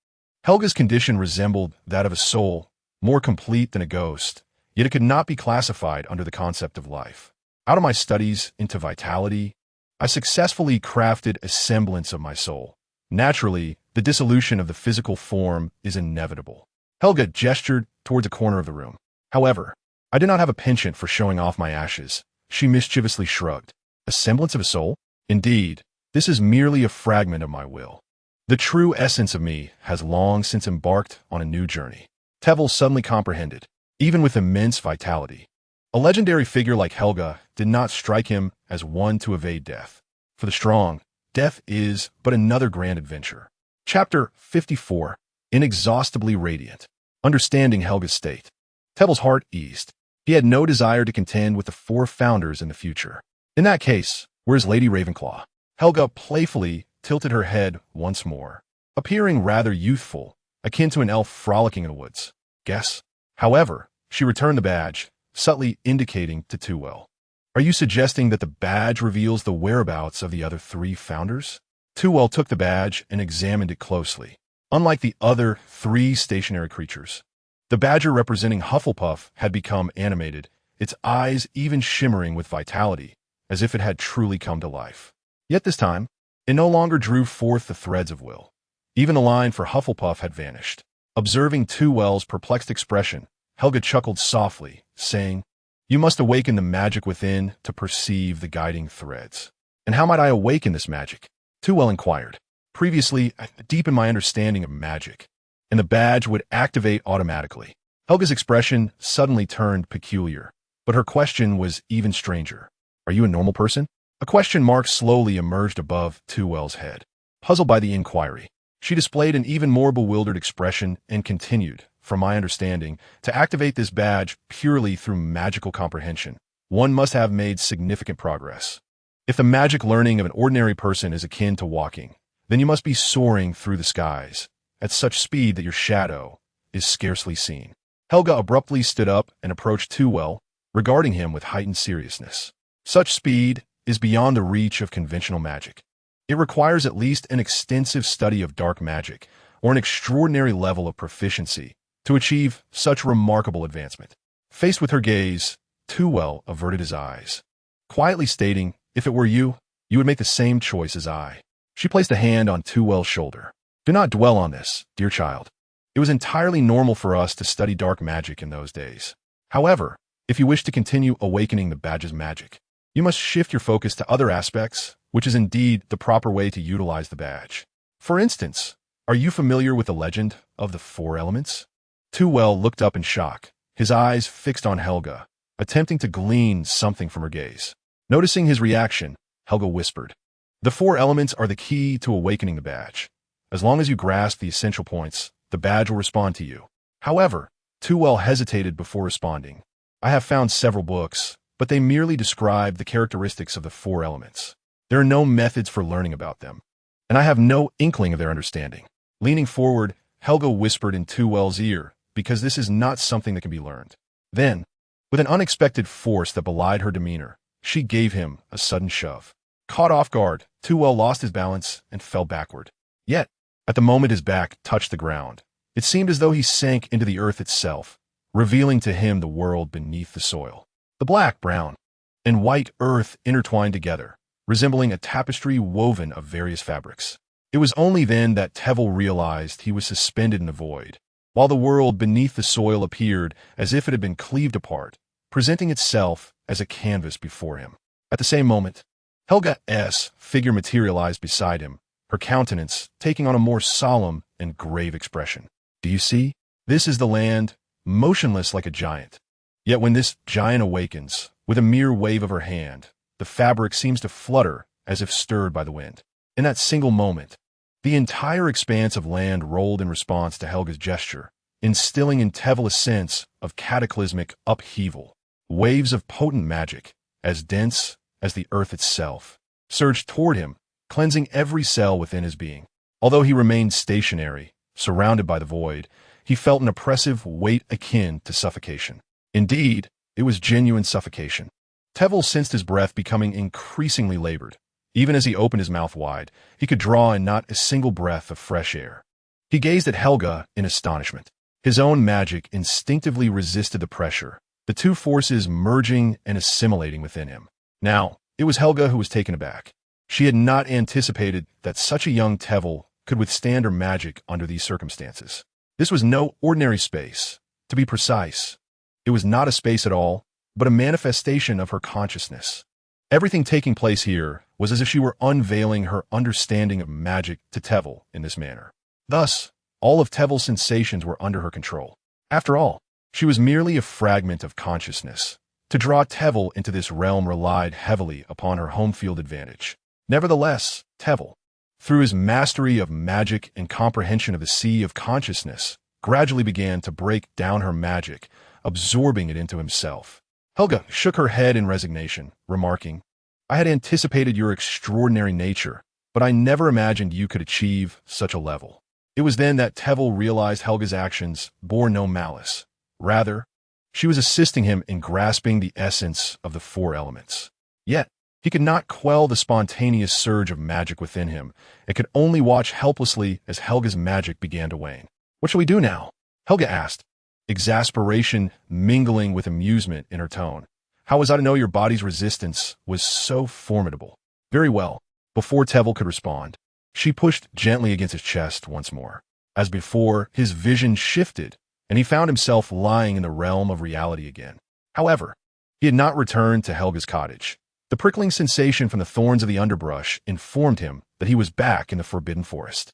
[SPEAKER 1] Helga's condition resembled that of a soul, more complete than a ghost, yet it could not be classified under the concept of life. Out of my studies into vitality, I successfully crafted a semblance of my soul. Naturally, the dissolution of the physical form is inevitable. Helga gestured towards a corner of the room. However, I did not have a penchant for showing off my ashes. She mischievously shrugged. A semblance of a soul? Indeed, this is merely a fragment of my will. The true essence of me has long since embarked on a new journey. Tevel suddenly comprehended, even with immense vitality. A legendary figure like Helga did not strike him as one to evade death. For the strong, death is but another grand adventure. Chapter 54. Inexhaustibly Radiant. Understanding Helga's state. Tevel's heart eased. He had no desire to contend with the 4 founders in the future. In that case, where's Lady Ravenclaw? Helga playfully tilted her head once more, appearing rather youthful, akin to an elf frolicking in the woods. Guess. However, she returned the badge, subtly indicating to Tuwell. Are you suggesting that the badge reveals the whereabouts of the other 3 founders? Tuwell took the badge and examined it closely. Unlike the other three stationary creatures, the badger representing Hufflepuff had become animated, its eyes even shimmering with vitality, as if it had truly come to life. Yet this time, it no longer drew forth the threads of will. Even the line for Hufflepuff had vanished. Observing Tewell's perplexed expression, Helga chuckled softly, saying, "You must awaken the magic within to perceive the guiding threads." "And how might I awaken this magic?" Tewell inquired. "Previously, deep in my understanding of magic, and the badge would activate automatically." Helga's expression suddenly turned peculiar, but her question was even stranger. "Are you a normal person?" A question mark slowly emerged above Tewell's head. Puzzled by the inquiry, she displayed an even more bewildered expression and continued, "From my understanding, to activate this badge purely through magical comprehension, one must have made significant progress. If the magic learning of an ordinary person is akin to walking, then you must be soaring through the skies, at such speed that your shadow is scarcely seen." Helga abruptly stood up and approached Tewell, regarding him with heightened seriousness. "Such speed is beyond the reach of conventional magic. It requires at least an extensive study of dark magic, or an extraordinary level of proficiency, to achieve such remarkable advancement." Faced with her gaze, Tewell averted his eyes, quietly stating, "If it were you, you would make the same choice as I." She placed a hand on Tewell's shoulder. "Do not dwell on this, dear child. It was entirely normal for us to study dark magic in those days. However, if you wish to continue awakening the badge's magic, you must shift your focus to other aspects, which is indeed the proper way to utilize the badge. For instance, are you familiar with the legend of the four elements?" Tewell looked up in shock, his eyes fixed on Helga, attempting to glean something from her gaze. Noticing his reaction, Helga whispered, "The four elements are the key to awakening the badge. As long as you grasp the essential points, the badge will respond to you." However, Tewell hesitated before responding. "I have found several books, but they merely describe the characteristics of the four elements. There are no methods for learning about them, and I have no inkling of their understanding." Leaning forward, Helga whispered in Tewell's ear, "Because this is not something that can be learned." Then, with an unexpected force that belied her demeanor, she gave him a sudden shove. Caught off guard, Tewell lost his balance and fell backward. Yet, at the moment his back touched the ground, it seemed as though he sank into the earth itself, revealing to him the world beneath the soil. The black, brown, and white earth intertwined together, resembling a tapestry woven of various fabrics. It was only then that Tewell realized he was suspended in the void, while the world beneath the soil appeared as if it had been cleaved apart, presenting itself as a canvas before him. At the same moment, Helga's figure materialized beside him, her countenance taking on a more solemn and grave expression. "Do you see? This is the land, motionless like a giant. Yet when this giant awakens, with a mere wave of her hand, the fabric seems to flutter as if stirred by the wind." In that single moment, the entire expanse of land rolled in response to Helga's gesture, instilling in Tewell a sense of cataclysmic upheaval. Waves of potent magic, as dense as the earth itself, surged toward him, cleansing every cell within his being. Although he remained stationary, surrounded by the void, he felt an oppressive weight akin to suffocation. Indeed, it was genuine suffocation. Tewell sensed his breath becoming increasingly labored. Even as he opened his mouth wide, he could draw in not a single breath of fresh air. He gazed at Helga in astonishment. His own magic instinctively resisted the pressure, the two forces merging and assimilating within him. Now, it was Helga who was taken aback. She had not anticipated that such a young Tewell could withstand her magic under these circumstances. This was no ordinary space. To be precise, it was not a space at all, but a manifestation of her consciousness. Everything taking place here was as if she were unveiling her understanding of magic to Tewell in this manner. Thus, all of Tewell's sensations were under her control. After all, she was merely a fragment of consciousness. To draw Tewell into this realm relied heavily upon her home field advantage. Nevertheless, Tewell, through his mastery of magic and comprehension of the sea of consciousness, gradually began to break down her magic, absorbing it into himself. Helga shook her head in resignation, remarking, "I had anticipated your extraordinary nature, but I never imagined you could achieve such a level." It was then that Tewell realized Helga's actions bore no malice. Rather, she was assisting him in grasping the essence of the four elements. Yet, He could not quell the spontaneous surge of magic within him, and could only watch helplessly as Helga's magic began to wane. "What shall we do now?" Helga asked, exasperation mingling with amusement in her tone. "How was I to know your body's resistance was so formidable?" "Very well." Before Tevel could respond, she pushed gently against his chest once more. As before, his vision shifted, and he found himself lying in the realm of reality again. However, he had not returned to Helga's cottage. The prickling sensation from the thorns of the underbrush informed him that he was back in the forbidden forest.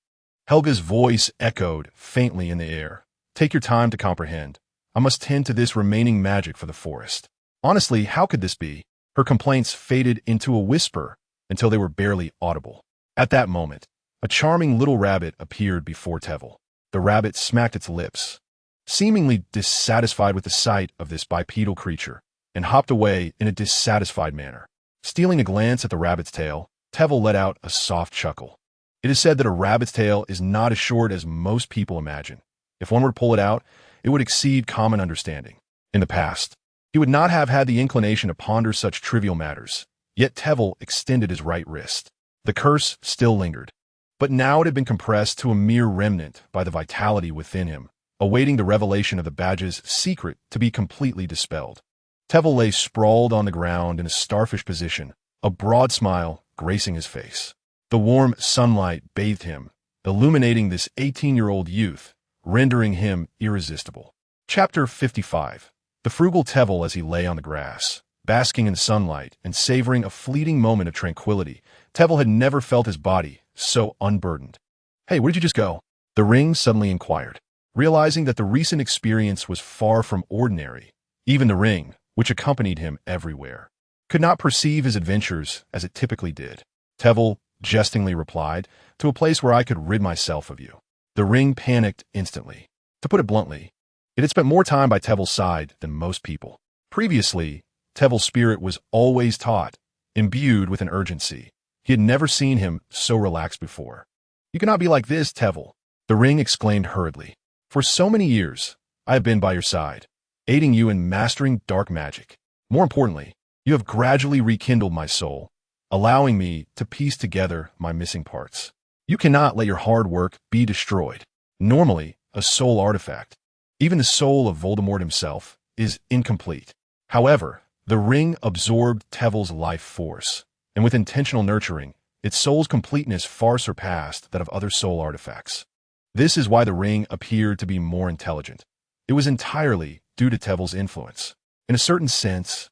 [SPEAKER 1] Helga's voice echoed faintly in the air. "Take your time to comprehend. I must tend to this remaining magic for the forest." Honestly, how could this be? Her complaints faded into a whisper until they were barely audible. At that moment, a charming little rabbit appeared before Tevel. The rabbit smacked its lips, seemingly dissatisfied with the sight of this bipedal creature, and hopped away in a dissatisfied manner. Stealing a glance at the rabbit's tail, Tevel let out a soft chuckle. It is said that a rabbit's tail is not as short as most people imagine. If one were to pull it out, it would exceed common understanding. In the past, he would not have had the inclination to ponder such trivial matters, yet Tevel extended his right wrist. The curse still lingered, but now it had been compressed to a mere remnant by the vitality within him, awaiting the revelation of the badge's secret to be completely dispelled. Tevel lay sprawled on the ground in a starfish position, a broad smile gracing his face. The warm sunlight bathed him, illuminating this 18-year-old youth, rendering him irresistible. Chapter 55. The frugal Tevel as he lay on the grass, basking in the sunlight and savoring a fleeting moment of tranquility. Tevel had never felt his body so unburdened. "Hey, where did you just go?" The ring suddenly inquired. Realizing that the recent experience was far from ordinary, even the ring, which accompanied him everywhere, could not perceive his adventures as it typically did. Tevel jestingly replied, "To a place where I could rid myself of you." The ring panicked instantly. To put it bluntly, it had spent more time by Tevel's side than most people. Previously, Tevel's spirit was always taut, imbued with an urgency. He had never seen him so relaxed before. "You cannot be like this, Tevel," the ring exclaimed hurriedly. "For so many years, I have been by your side, aiding you in mastering dark magic. More importantly, you have gradually rekindled my soul, allowing me to piece together my missing parts. You cannot let your hard work be destroyed. Normally, a soul artifact, even the soul of Voldemort himself, is incomplete. However, the ring absorbed Tevel's life force, and with intentional nurturing, its soul's completeness far surpassed that of other soul artifacts. This is why the ring appeared to be more intelligent. It was entirely due to Tevel's influence. In a certain sense,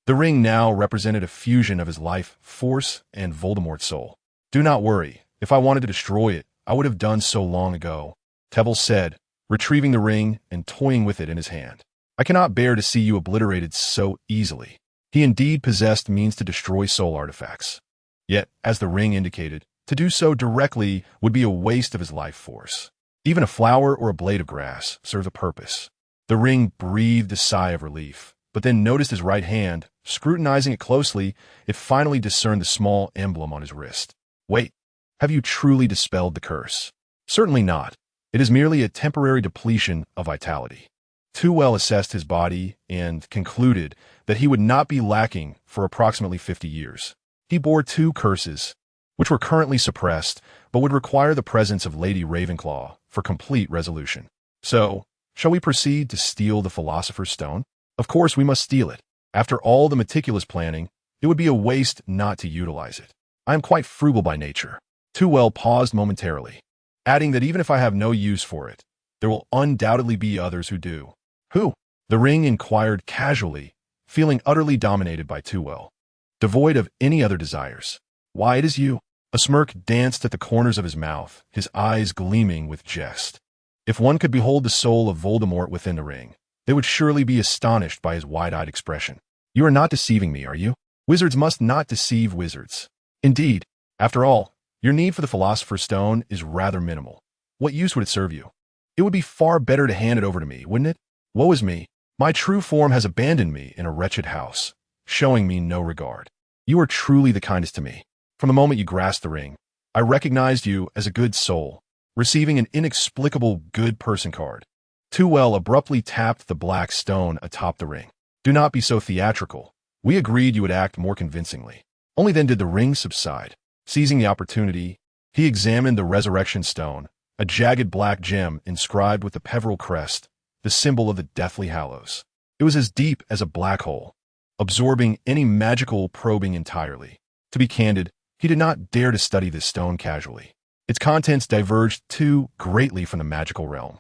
[SPEAKER 1] the ring now represented a fusion of his life force and Voldemort's soul. "Do not worry. If I wanted to destroy it, I would have done so long ago," Tevel said, retrieving the ring and toying with it in his hand. "I cannot bear to see you obliterated so easily." He indeed possessed means to destroy soul artifacts. Yet, as the ring indicated, to do so directly would be a waste of his life force. Even a flower or a blade of grass served a purpose. The ring breathed a sigh of relief, but then noticed his right hand. Scrutinizing it closely, it finally discerned the small emblem on his wrist. "Wait, have you truly dispelled the curse?" "Certainly not. It is merely a temporary depletion of vitality." Too well assessed his body and concluded that he would not be lacking for approximately 50 years. He bore 2 curses, which were currently suppressed, but would require the presence of Lady Ravenclaw for complete resolution. "So, shall we proceed to steal the Philosopher's Stone?" "Of course we must steal it. After all the meticulous planning, it would be a waste not to utilize it. I am quite frugal by nature." Too well paused momentarily, adding that even if I have no use for it, there will undoubtedly be others who do. "Who?" the ring inquired casually, feeling utterly dominated by Too-well, devoid of any other desires. "Why, it is you." A smirk danced at the corners of his mouth, his eyes gleaming with jest. If one could behold the soul of Voldemort within the ring, they would surely be astonished by his wide-eyed expression. "You are not deceiving me, are you? Wizards must not deceive wizards. Indeed, after all, your need for the Philosopher's Stone is rather minimal. What use would it serve you? It would be far better to hand it over to me, wouldn't it? Woe is me. My true form has abandoned me in a wretched house, showing me no regard. You are truly the kindest to me. From the moment you grasped the ring, I recognized you as a good soul, receiving an inexplicable good person card." Too-well abruptly tapped the black stone atop the ring. "Do not be so theatrical. We agreed you would act more convincingly." Only then did the ring subside. Seizing the opportunity, he examined the resurrection stone, a jagged black gem inscribed with the Peveril crest, the symbol of the Deathly Hallows. It was as deep as a black hole, absorbing any magical probing entirely. To be candid, he did not dare to study this stone casually. Its contents diverged too greatly from the magical realm.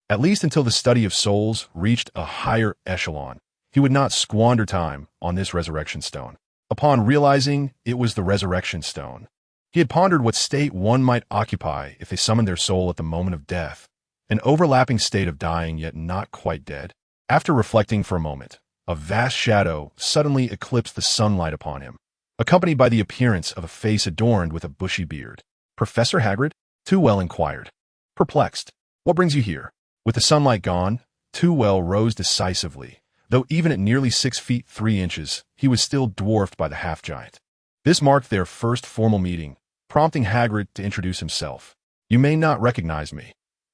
[SPEAKER 1] At least until the study of souls reached a higher echelon, he would not squander time on this resurrection stone. Upon realizing it was the resurrection stone, he had pondered what state one might occupy if they summoned their soul at the moment of death, an overlapping state of dying yet not quite dead. After reflecting for a moment, a vast shadow suddenly eclipsed the sunlight upon him, accompanied by the appearance of a face adorned with a bushy beard. "Professor Hagrid?" Tewell inquired, perplexed. "What brings you here?" With the sunlight gone, Tewell rose decisively. Though even at nearly 6 feet 3 inches, he was still dwarfed by the half-giant. This marked their first formal meeting, prompting Hagrid to introduce himself. "You may not recognize me.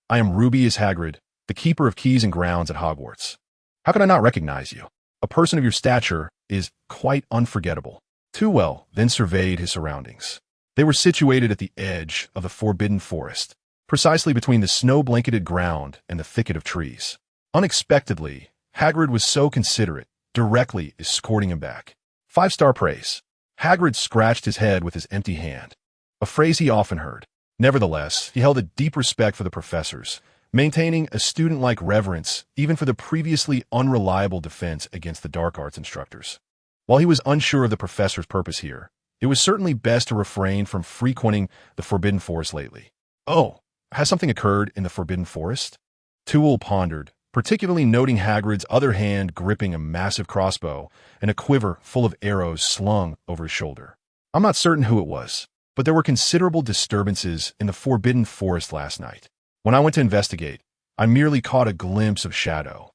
[SPEAKER 1] I am Rubeus Hagrid, the keeper of keys and grounds at Hogwarts." "How could I not recognize you? A person of your stature is quite unforgettable." Tewell then surveyed his surroundings. They were situated at the edge of the Forbidden Forest, precisely between the snow-blanketed ground and the thicket of trees. Unexpectedly, Hagrid was so considerate, directly escorting him back. 5-star praise. Hagrid scratched his head with his empty hand, a phrase he often heard. Nevertheless, he held a deep respect for the professors, maintaining a student-like reverence even for the previously unreliable defense against the dark arts instructors. While he was unsure of the professor's purpose here, it was certainly best to refrain from frequenting the Forbidden Forest lately. "Oh, has something occurred in the Forbidden Forest?" Tewell pondered, particularly noting Hagrid's other hand gripping a massive crossbow and a quiver full of arrows slung over his shoulder. "I'm not certain who it was, but there were considerable disturbances in the Forbidden Forest last night. When I went to investigate, I merely caught a glimpse of shadow."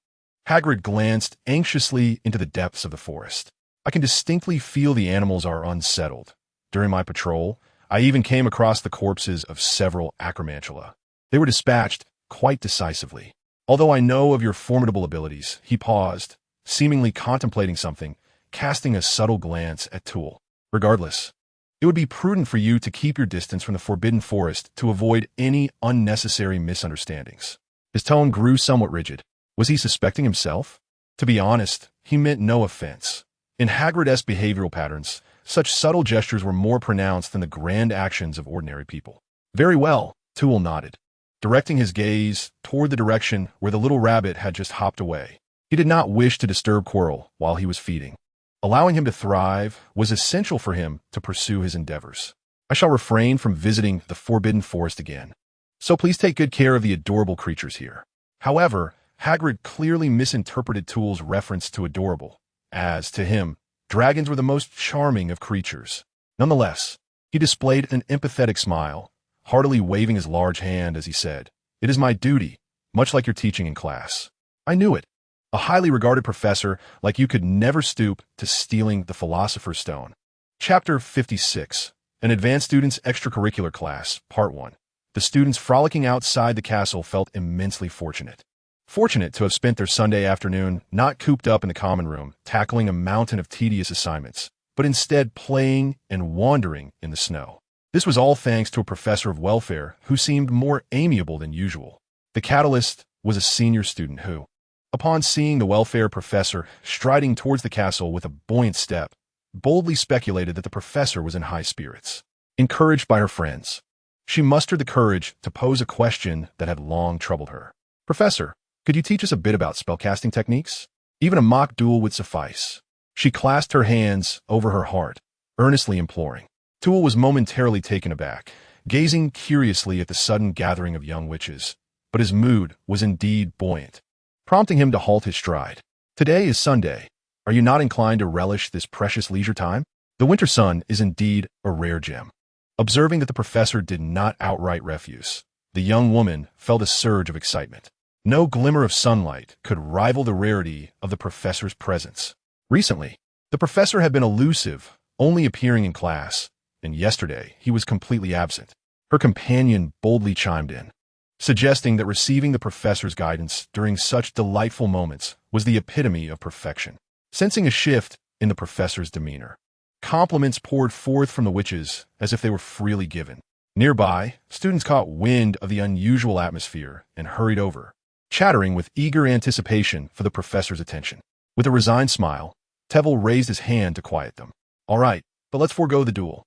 [SPEAKER 1] Hagrid glanced anxiously into the depths of the forest. "I can distinctly feel the animals are unsettled. During my patrol, I even came across the corpses of several acromantula. They were dispatched quite decisively. Although I know of your formidable abilities," he paused, seemingly contemplating something, casting a subtle glance at Tewell. "Regardless, it would be prudent for you to keep your distance from the Forbidden Forest to avoid any unnecessary misunderstandings." His tone grew somewhat rigid. Was he suspecting himself? To be honest, he meant no offense. In Hagrid-esque behavioral patterns, such subtle gestures were more pronounced than the grand actions of ordinary people. "Very well," Tewell nodded, directing his gaze toward the direction where the little rabbit had just hopped away. He did not wish to disturb Quirrell while he was feeding. Allowing him to thrive was essential for him to pursue his endeavors. "I shall refrain from visiting the Forbidden Forest again, so please take good care of the adorable creatures here." However, Hagrid clearly misinterpreted Tewell's reference to adorable, as, to him, dragons were the most charming of creatures. Nonetheless, he displayed an empathetic smile, heartily waving his large hand as he said, "It is my duty, much like your teaching in class." "I knew it. A highly regarded professor like you could never stoop to stealing the Philosopher's Stone." Chapter 56, An Advanced Students Extracurricular Class, Part 1. The students frolicking outside the castle felt immensely fortunate. Fortunate to have spent their Sunday afternoon not cooped up in the common room, tackling a mountain of tedious assignments, but instead playing and wandering in the snow. This was all thanks to a professor of welfare who seemed more amiable than usual. The catalyst was a senior student who, upon seeing the welfare professor striding towards the castle with a buoyant step, boldly speculated that the professor was in high spirits. Encouraged by her friends, she mustered the courage to pose a question that had long troubled her. "Professor, could you teach us a bit about spellcasting techniques? Even a mock duel would suffice." She clasped her hands over her heart, earnestly imploring. Tewell was momentarily taken aback, gazing curiously at the sudden gathering of young witches, but his mood was indeed buoyant, prompting him to halt his stride. "Today is Sunday. Are you not inclined to relish this precious leisure time? The winter sun is indeed a rare gem." Observing that the professor did not outright refuse, the young woman felt a surge of excitement. No glimmer of sunlight could rival the rarity of the professor's presence. Recently, the professor had been elusive, only appearing in class, and yesterday he was completely absent. Her companion boldly chimed in, suggesting that receiving the professor's guidance during such delightful moments was the epitome of perfection. Sensing a shift in the professor's demeanor, Compliments poured forth from the witches as if they were freely given. Nearby, students caught wind of the unusual atmosphere and hurried over, chattering with eager anticipation for the professor's attention. With a resigned smile, Tevel raised his hand to quiet them. "All right, but let's forego the duel.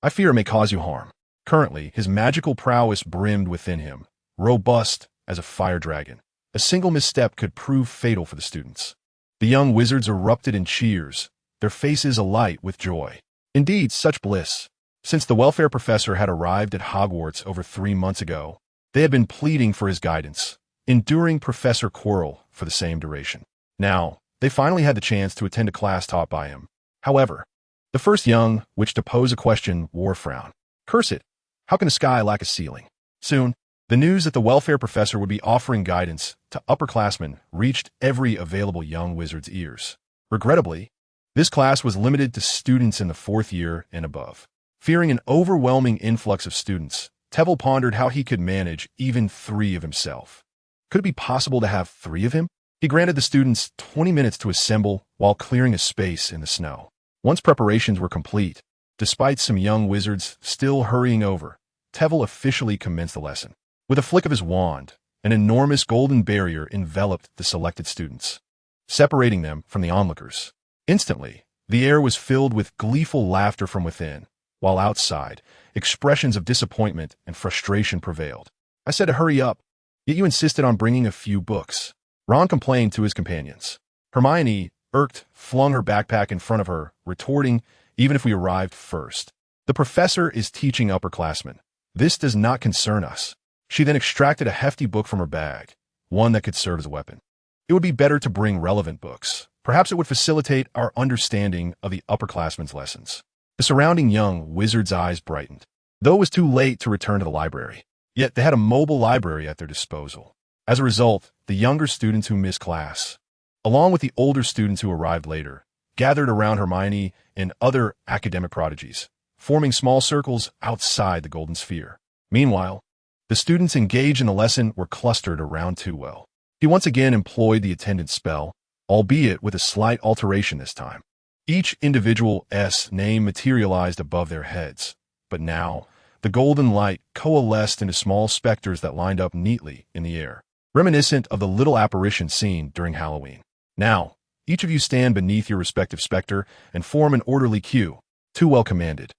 [SPEAKER 1] I fear it may cause you harm." Currently, his magical prowess brimmed within him, robust as a fire dragon. A single misstep could prove fatal for the students. The young wizards erupted in cheers, their faces alight with joy. Indeed, such bliss. Since the welfare professor had arrived at Hogwarts over 3 months ago, they had been pleading for his guidance, enduring Professor Quirrell for the same duration. Now, they finally had the chance to attend a class taught by him. However, the first young witch to pose a question wore a frown. "Curse it! How can the sky lack a ceiling?" Soon, the news that the welfare professor would be offering guidance to upperclassmen reached every available young wizard's ears. Regrettably, this class was limited to students in the 4th year and above. Fearing an overwhelming influx of students, Tevel pondered how he could manage even 3 of himself. Could it be possible to have 3 of him? He granted the students 20 minutes to assemble while clearing a space in the snow. Once preparations were complete, despite some young wizards still hurrying over, Tevel officially commenced the lesson. With a flick of his wand, an enormous golden barrier enveloped the selected students, separating them from the onlookers. Instantly, the air was filled with gleeful laughter from within, while outside, expressions of disappointment and frustration prevailed. "I said to hurry up, yet you insisted on bringing a few books." Ron complained to his companions. Hermione, irked, flung her backpack in front of her, retorting, "Even if we arrived first. The professor is teaching upperclassmen. This does not concern us." She then extracted a hefty book from her bag, one that could serve as a weapon. "It would be better to bring relevant books. Perhaps it would facilitate our understanding of the upperclassmen's lessons." The surrounding young wizard's eyes brightened. Though it was too late to return to the library, yet they had a mobile library at their disposal. As a result, the younger students who missed class, along with the older students who arrived later, gathered around Hermione and other academic prodigies, forming small circles outside the golden sphere. Meanwhile, the students engaged in the lesson were clustered around Tewell. He once again employed the attendance spell, albeit with a slight alteration this time. Each individual's name materialized above their heads, but now, the golden light coalesced into small specters that lined up neatly in the air, reminiscent of the little apparition seen during Halloween. "Now, each of you stand beneath your respective specter and form an orderly queue," Tewell commanded,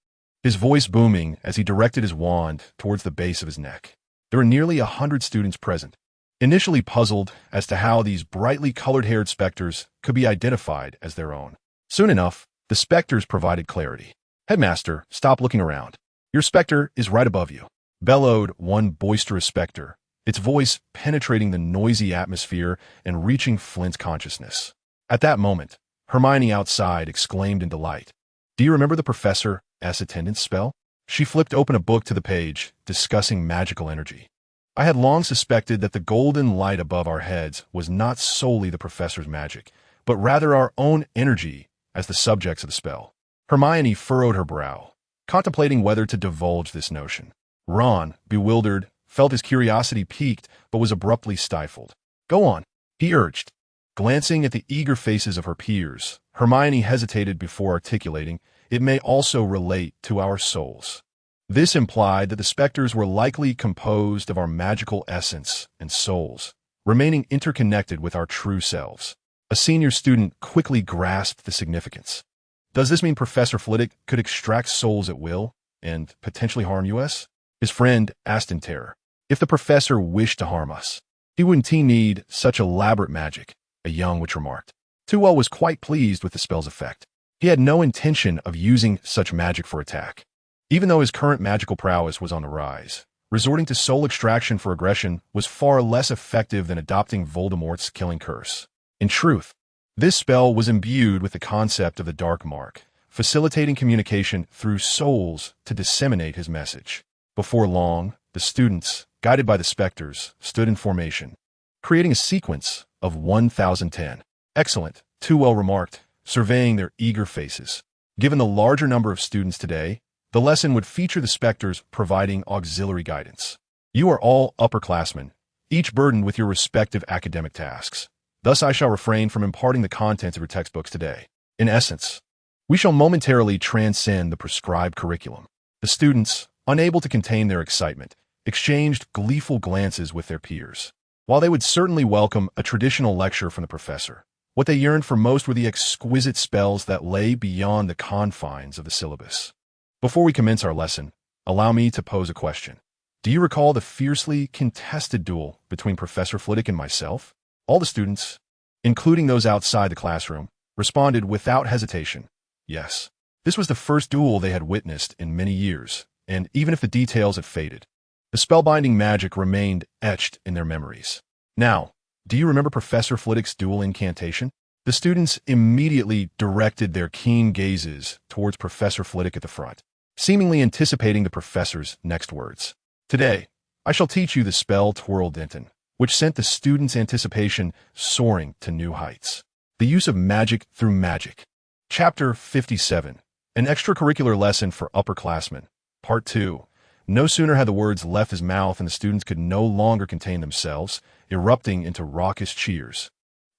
[SPEAKER 1] his voice booming as he directed his wand towards the base of his neck. There were nearly 100 students present, initially puzzled as to how these brightly colored-haired specters could be identified as their own. Soon enough, the specters provided clarity. "Headmaster, stop looking around. Your specter is right above you," bellowed one boisterous specter, its voice penetrating the noisy atmosphere and reaching Flint's consciousness. At that moment, Hermione outside exclaimed in delight. "Do you remember the professor's attendance spell?" She flipped open a book to the page, discussing magical energy. "I had long suspected that the golden light above our heads was not solely the professor's magic, but rather our own energy as the subjects of the spell." Hermione furrowed her brow, contemplating whether to divulge this notion. Ron, bewildered, felt his curiosity piqued but was abruptly stifled. "Go on," he urged. Glancing at the eager faces of her peers, Hermione hesitated before articulating, "It may also relate to our souls." This implied that the specters were likely composed of our magical essence and souls, remaining interconnected with our true selves. A senior student quickly grasped the significance. "Does this mean Professor Flitwick could extract souls at will and potentially harm us?" His friend asked in terror. "If the professor wished to harm us, he wouldn't need such elaborate magic," a young witch remarked. Tewell was quite pleased with the spell's effect. He had no intention of using such magic for attack. Even though his current magical prowess was on the rise, resorting to soul extraction for aggression was far less effective than adopting Voldemort's killing curse. In truth, this spell was imbued with the concept of the Dark Mark, facilitating communication through souls to disseminate his message. Before long, the students, guided by the specters, stood in formation, creating a sequence of 1010. "Excellent," Tewell remarked, surveying their eager faces. Given the larger number of students today, the lesson would feature the specters providing auxiliary guidance. "You are all upperclassmen, each burdened with your respective academic tasks. Thus I shall refrain from imparting the contents of your textbooks today. In essence, We shall momentarily transcend the prescribed curriculum. The students, unable to contain their excitement, exchanged gleeful glances with their peers. While they would certainly welcome a traditional lecture from the professor, what they yearned for most were the exquisite spells that lay beyond the confines of the syllabus. Before we commence our lesson, allow me to pose a question. Do you recall the fiercely contested duel between Professor Flitwick and myself? All the students, including those outside the classroom, responded without hesitation. Yes. This was the first duel they had witnessed in many years, and even if the details had faded, the spellbinding magic remained etched in their memories. Now, do you remember Professor Flitwick's duel incantation? The students immediately directed their keen gazes towards Professor Flitwick at the front, seemingly anticipating the professor's next words. Today, I shall teach you the spell Twirl Denton, which sent the students' anticipation soaring to new heights. The use of magic through magic. Chapter 57. An extracurricular lesson for upperclassmen. Part 2. No sooner had the words left his mouth and the students could no longer contain themselves, erupting into raucous cheers.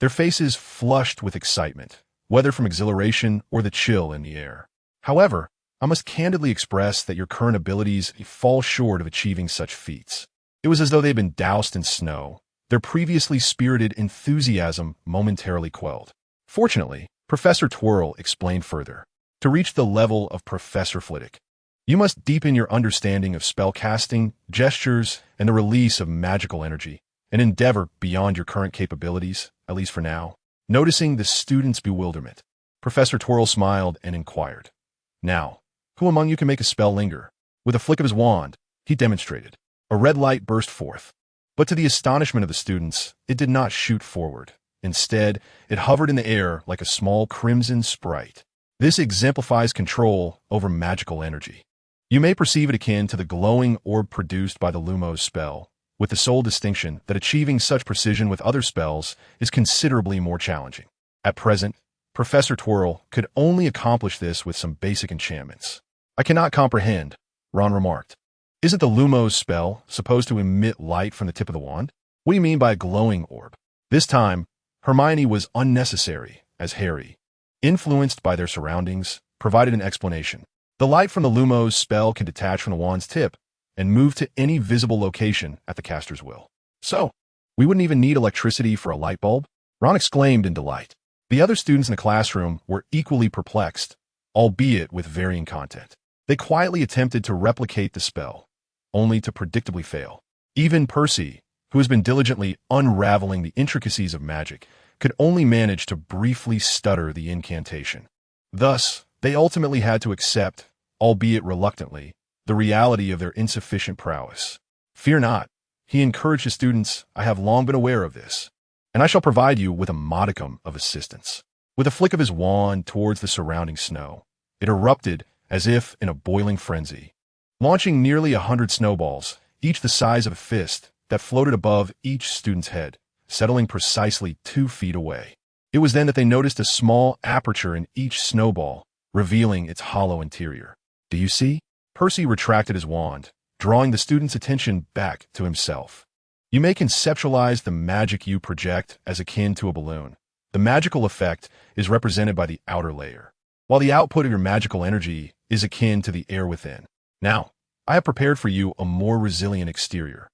[SPEAKER 1] Their faces flushed with excitement, whether from exhilaration or the chill in the air. However, I must candidly express that your current abilities fall short of achieving such feats. It was as though they had been doused in snow, their previously spirited enthusiasm momentarily quelled. Fortunately, Professor Twirl explained further. To reach the level of Professor Flitwick, you must deepen your understanding of spellcasting, gestures, and the release of magical energy, an endeavor beyond your current capabilities, at least for now. Noticing the students' bewilderment, Professor Twirl smiled and inquired, "Now, who among you can make a spell linger?" With a flick of his wand, he demonstrated. A red light burst forth. But to the astonishment of the students, it did not shoot forward. Instead, it hovered in the air like a small crimson sprite. This exemplifies control over magical energy. You may perceive it akin to the glowing orb produced by the Lumos spell, with the sole distinction that achieving such precision with other spells is considerably more challenging. At present, Professor Twirl could only accomplish this with some basic enchantments. "I cannot comprehend," Ron remarked. "Isn't the Lumos spell supposed to emit light from the tip of the wand? What do you mean by a glowing orb?" This time, Hermione was unnecessary, as Harry, influenced by their surroundings, provided an explanation. The light from the Lumos spell can detach from the wand's tip and move to any visible location at the caster's will. "So, we wouldn't even need electricity for a light bulb?" Ron exclaimed in delight. The other students in the classroom were equally perplexed, albeit with varying content. They quietly attempted to replicate the spell, only to predictably fail. Even Percy, who has been diligently unraveling the intricacies of magic, could only manage to briefly stutter the incantation. Thus, they ultimately had to accept, albeit reluctantly, the reality of their insufficient prowess. "Fear not," he encouraged his students, "I have long been aware of this, and I shall provide you with a modicum of assistance." With a flick of his wand towards the surrounding snow, it erupted as if in a boiling frenzy, launching nearly 100 snowballs, each the size of a fist, that floated above each student's head, settling precisely 2 feet away. It was then that they noticed a small aperture in each snowball, revealing its hollow interior. "Do you see?" Percy retracted his wand, drawing the student's attention back to himself. "You may conceptualize the magic you project as akin to a balloon. The magical effect is represented by the outer layer, while the output of your magical energy is akin to the air within. Now, I have prepared for you a more resilient exterior,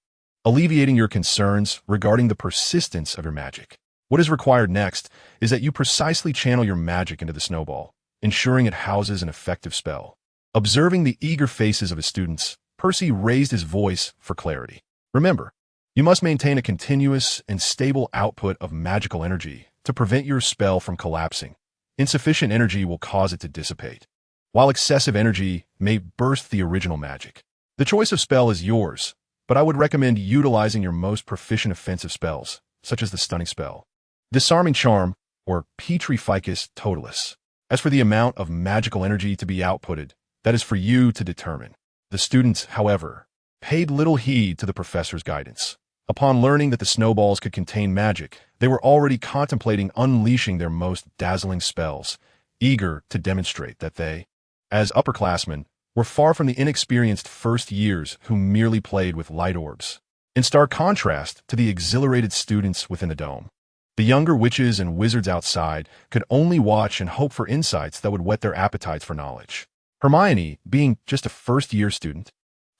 [SPEAKER 1] alleviating your concerns regarding the persistence of your magic. What is required next is that you precisely channel your magic into the snowball, ensuring it houses an effective spell." Observing the eager faces of his students, Percy raised his voice for clarity. "Remember, you must maintain a continuous and stable output of magical energy to prevent your spell from collapsing. Insufficient energy will cause it to dissipate, while excessive energy may burst the original magic. The choice of spell is yours, but I would recommend utilizing your most proficient offensive spells, such as the stunning spell, Disarming Charm, or Petrificus Totalis. As for the amount of magical energy to be outputted, that is for you to determine." The students, however, paid little heed to the professor's guidance. Upon learning that the snowballs could contain magic, they were already contemplating unleashing their most dazzling spells, eager to demonstrate that they, as upperclassmen, were far from the inexperienced first years who merely played with light orbs. In stark contrast to the exhilarated students within the dome, The younger witches and wizards outside could only watch and hope for insights that would whet their appetites for knowledge. Hermione, being just a first-year student,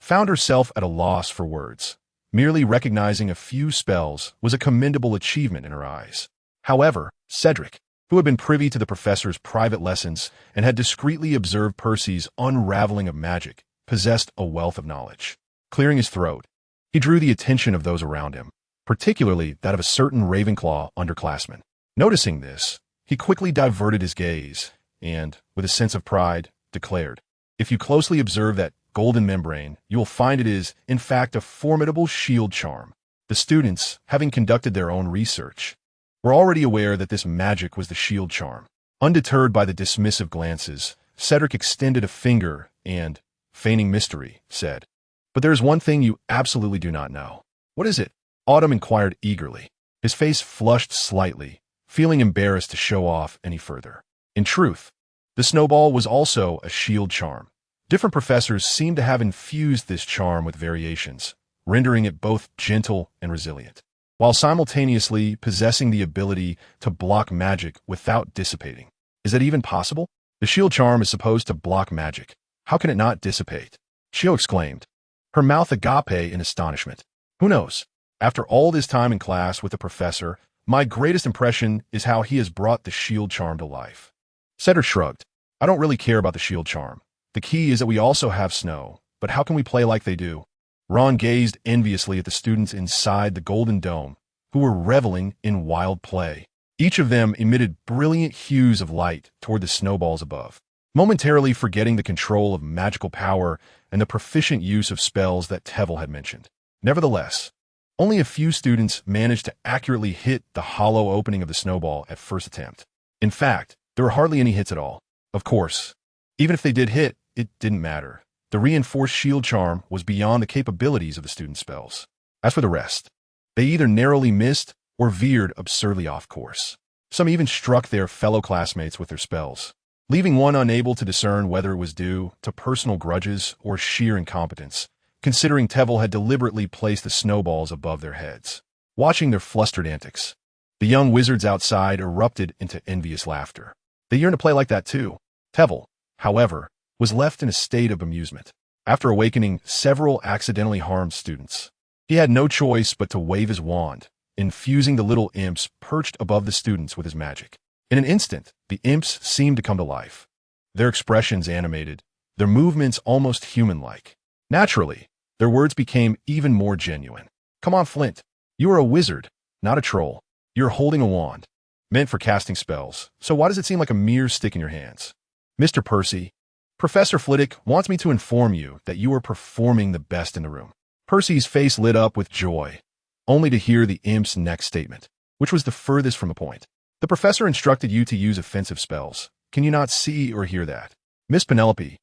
[SPEAKER 1] found herself at a loss for words. Merely recognizing a few spells was a commendable achievement in her eyes. However, Cedric, who had been privy to the professor's private lessons and had discreetly observed Percy's unraveling of magic, possessed a wealth of knowledge. Clearing his throat, he drew the attention of those around him, particularly that of a certain Ravenclaw underclassman. Noticing this, he quickly diverted his gaze and, with a sense of pride, declared, "If you closely observe that golden membrane, you will find it is, in fact, a formidable shield charm." The students, having conducted their own research, were already aware that this magic was the shield charm. Undeterred by the dismissive glances, Cedric extended a finger and, feigning mystery, said, "But there is one thing you absolutely do not know." "What is it?" Autumn inquired eagerly. His face flushed slightly, feeling embarrassed to show off any further. In truth, the snowball was also a shield charm. Different professors seemed to have infused this charm with variations, rendering it both gentle and resilient, while simultaneously possessing the ability to block magic without dissipating. Is that even possible? The shield charm is supposed to block magic. How can it not dissipate? Chio exclaimed, her mouth agape in astonishment. Who knows? After all this time in class with the professor, my greatest impression is how he has brought the shield charm to life. Cedric shrugged. I don't really care about the shield charm. The key is that we also have snow, but how can we play like they do? Ron gazed enviously at the students inside the Golden Dome, who were reveling in wild play. Each of them emitted brilliant hues of light toward the snowballs above, momentarily forgetting the control of magical power and the proficient use of spells that Tevel had mentioned. Nevertheless, only a few students managed to accurately hit the hollow opening of the snowball at first attempt. In fact, there were hardly any hits at all. Of course, even if they did hit, it didn't matter. The reinforced shield charm was beyond the capabilities of the students' spells. As for the rest, they either narrowly missed or veered absurdly off course. Some even struck their fellow classmates with their spells, leaving one unable to discern whether it was due to personal grudges or sheer incompetence, considering Tevel had deliberately placed the snowballs above their heads. Watching their flustered antics, the young wizards outside erupted into envious laughter. They yearned to play like that too. Tevel, however, was left in a state of amusement. After awakening several accidentally harmed students, he had no choice but to wave his wand, infusing the little imps perched above the students with his magic. In an instant, the imps seemed to come to life, their expressions animated, their movements almost human-like. Naturally, their words became even more genuine. Come on, Flint. You are a wizard, not a troll. You're holding a wand, meant for casting spells, so why does it seem like a mere stick in your hands? Mr. Percy, Professor Flitwick wants me to inform you that you are performing the best in the room. Percy's face lit up with joy, only to hear the imp's next statement, which was the furthest from the point. The professor instructed you to use offensive spells. Can you not see or hear that? Miss Penelope,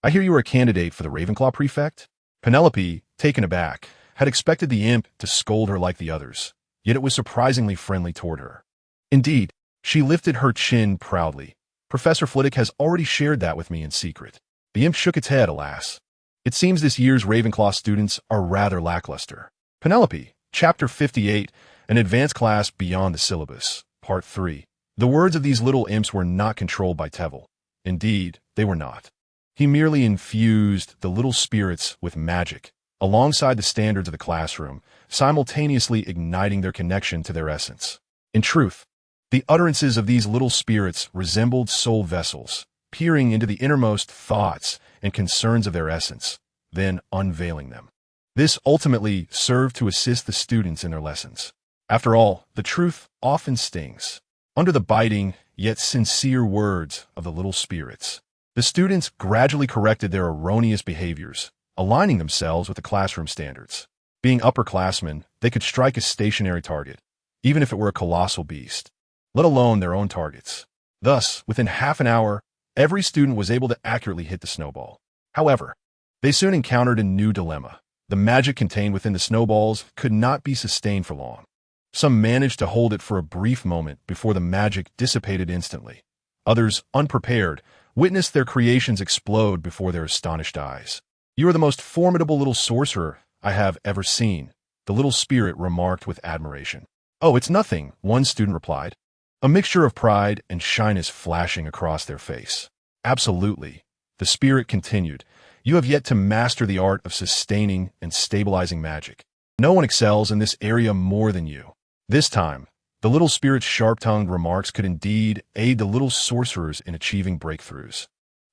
[SPEAKER 1] I hear you are a candidate for the Ravenclaw prefect? Penelope, taken aback, had expected the imp to scold her like the others, yet it was surprisingly friendly toward her. Indeed, she lifted her chin proudly. Professor Flitwick has already shared that with me in secret. The imp shook its head, alas. It seems this year's Ravenclaw students are rather lackluster. Penelope, Chapter 58, an advanced class beyond the syllabus, Part 3. The words of these little imps were not controlled by Tevel. Indeed, they were not. He merely infused the little spirits with magic, alongside the standards of the classroom, simultaneously igniting their connection to their essence. In truth, the utterances of these little spirits resembled soul vessels, peering into the innermost thoughts and concerns of their essence, then unveiling them. This ultimately served to assist the students in their lessons. After all, the truth often stings. Under the biting, yet sincere words of the little spirits, the students gradually corrected their erroneous behaviors, aligning themselves with the classroom standards. Being upperclassmen, they could strike a stationary target, even if it were a colossal beast, let alone their own targets. Thus, within half an hour, every student was able to accurately hit the snowball. However, they soon encountered a new dilemma. The magic contained within the snowballs could not be sustained for long. Some managed to hold it for a brief moment before the magic dissipated instantly. Others, unprepared, witnessed their creations explode before their astonished eyes. You are the most formidable little sorcerer I have ever seen, the little spirit remarked with admiration. "Oh, it's nothing," one student replied, a mixture of pride and shyness flashing across their face. "Absolutely," the spirit continued. "You have yet to master the art of sustaining and stabilizing magic. No one excels in this area more than you." This time, the little spirit's sharp-tongued remarks could indeed aid the little sorcerers in achieving breakthroughs.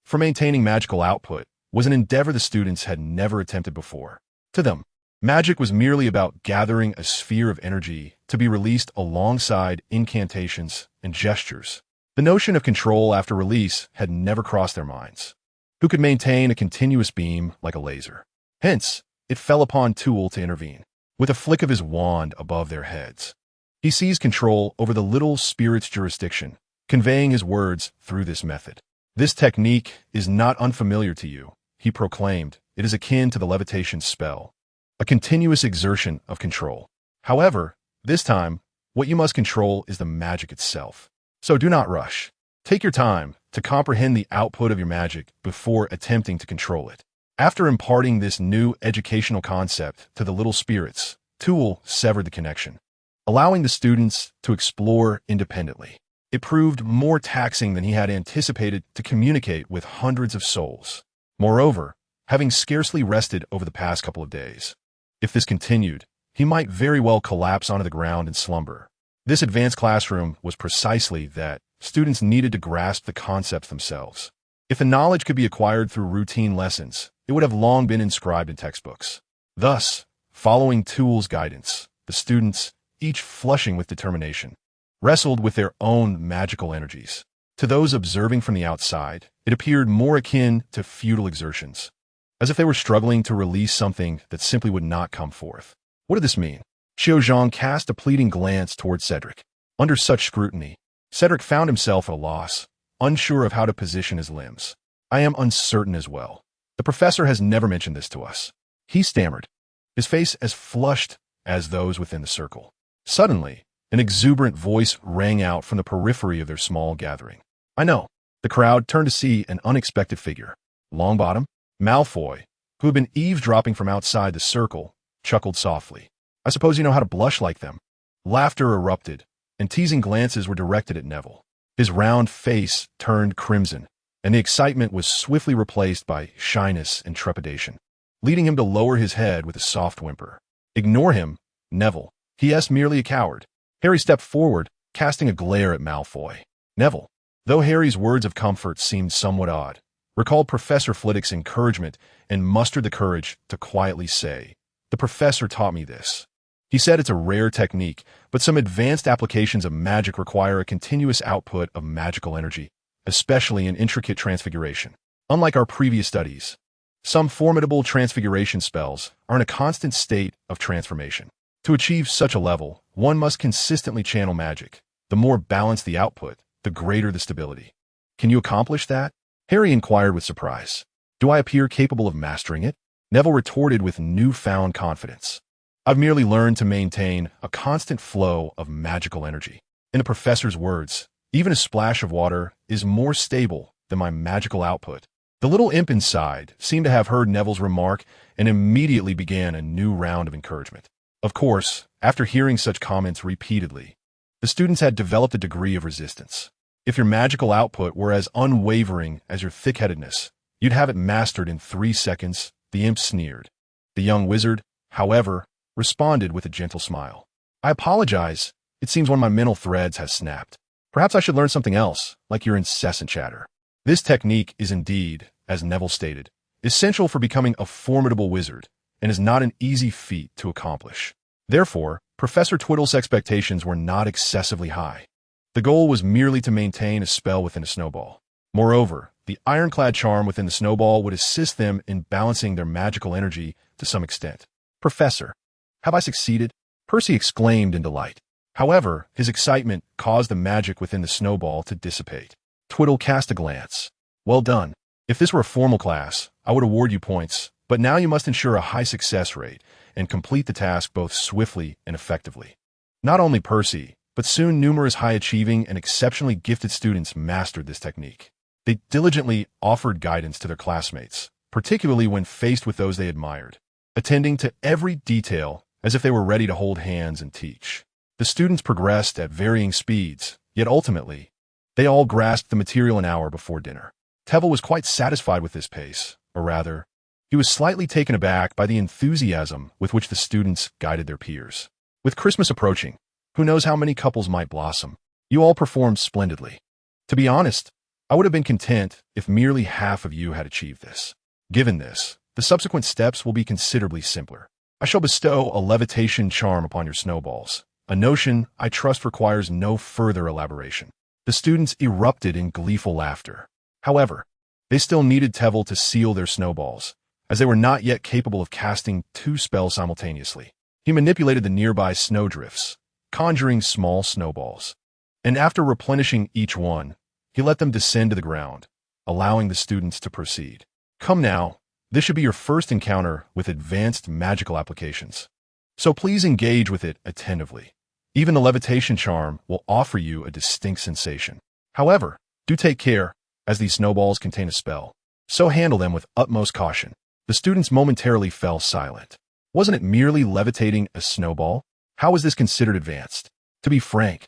[SPEAKER 1] For maintaining magical output was an endeavor the students had never attempted before. To them, magic was merely about gathering a sphere of energy to be released alongside incantations and gestures. The notion of control after release had never crossed their minds. Who could maintain a continuous beam like a laser? Hence, it fell upon Tool to intervene. With a flick of his wand above their heads, he seized control over the little spirit's jurisdiction, conveying his words through this method. "This technique is not unfamiliar to you," he proclaimed. "It is akin to the levitation spell, a continuous exertion of control. However, this time, what you must control is the magic itself. So do not rush. Take your time to comprehend the output of your magic before attempting to control it." After imparting this new educational concept to the little spirits, Tool severed the connection, allowing the students to explore independently. It proved more taxing than he had anticipated to communicate with hundreds of souls. Moreover, having scarcely rested over the past couple of days, if this continued, he might very well collapse onto the ground in slumber. This advanced classroom was precisely that. Students needed to grasp the concepts themselves. If the knowledge could be acquired through routine lessons, it would have long been inscribed in textbooks. Thus, following Tool's guidance, the students, each flushing with determination, wrestled with their own magical energies. To those observing from the outside, it appeared more akin to futile exertions, as if they were struggling to release something that simply would not come forth. What did this mean? Xiaozhang cast a pleading glance toward Cedric. Under such scrutiny, Cedric found himself at a loss, unsure of how to position his limbs. "I am uncertain as well. The professor has never mentioned this to us," he stammered, his face as flushed as those within the circle. Suddenly, an exuberant voice rang out from the periphery of their small gathering. "I know." The crowd turned to see an unexpected figure. Longbottom, Malfoy, who had been eavesdropping from outside the circle, chuckled softly. "I suppose you know how to blush like them." Laughter erupted, and teasing glances were directed at Neville. His round face turned crimson, and the excitement was swiftly replaced by shyness and trepidation, leading him to lower his head with a soft whimper. "Ignore him, Neville. He is merely a coward." Harry stepped forward, casting a glare at Malfoy. Neville, though Harry's words of comfort seemed somewhat odd, recalled Professor Flitwick's encouragement and mustered the courage to quietly say, "The professor taught me this. He said it's a rare technique, but some advanced applications of magic require a continuous output of magical energy, especially in intricate transfiguration. Unlike our previous studies, some formidable transfiguration spells are in a constant state of transformation. To achieve such a level, one must consistently channel magic. The more balanced the output, the greater the stability." "Can you accomplish that?" Harry inquired with surprise. "Do I appear capable of mastering it?" Neville retorted with newfound confidence. "I've merely learned to maintain a constant flow of magical energy. In the professor's words, even a splash of water is more stable than my magical output." The little imp inside seemed to have heard Neville's remark and immediately began a new round of encouragement. Of course, after hearing such comments repeatedly, the students had developed a degree of resistance. If your magical output were as unwavering as your thick-headedness, you'd have it mastered in 3 seconds, the imp sneered. The young wizard, however, responded with a gentle smile. "I apologize. It seems one of my mental threads has snapped. Perhaps I should learn something else, like your incessant chatter." This technique is indeed, as Neville stated, essential for becoming a formidable wizard, and is not an easy feat to accomplish. Therefore, Professor Twiddle's expectations were not excessively high. The goal was merely to maintain a spell within a snowball. Moreover, the ironclad charm within the snowball would assist them in balancing their magical energy to some extent. "Professor, have I succeeded?" Percy exclaimed in delight. However, his excitement caused the magic within the snowball to dissipate. Twiddle cast a glance. "Well done. If this were a formal class, I would award you points, but now you must ensure a high success rate and complete the task both swiftly and effectively." Not only Percy, but soon numerous high-achieving and exceptionally gifted students mastered this technique. They diligently offered guidance to their classmates, particularly when faced with those they admired, attending to every detail as if they were ready to hold hands and teach. The students progressed at varying speeds, yet ultimately, they all grasped the material an hour before dinner. Tevel was quite satisfied with this pace, or rather, he was slightly taken aback by the enthusiasm with which the students guided their peers. With Christmas approaching, who knows how many couples might blossom? You all performed splendidly. To be honest, I would have been content if merely half of you had achieved this. Given this, the subsequent steps will be considerably simpler. I shall bestow a levitation charm upon your snowballs, a notion I trust requires no further elaboration. The students erupted in gleeful laughter. However, they still needed Tevel to seal their snowballs, as they were not yet capable of casting 2 spells simultaneously. He manipulated the nearby snowdrifts, conjuring small snowballs, and after replenishing each one, he let them descend to the ground, allowing the students to proceed. Come now, this should be your first encounter with advanced magical applications, so please engage with it attentively. Even the levitation charm will offer you a distinct sensation. However, do take care, as these snowballs contain a spell, so handle them with utmost caution. The students momentarily fell silent. Wasn't it merely levitating a snowball? How was this considered advanced? To be frank,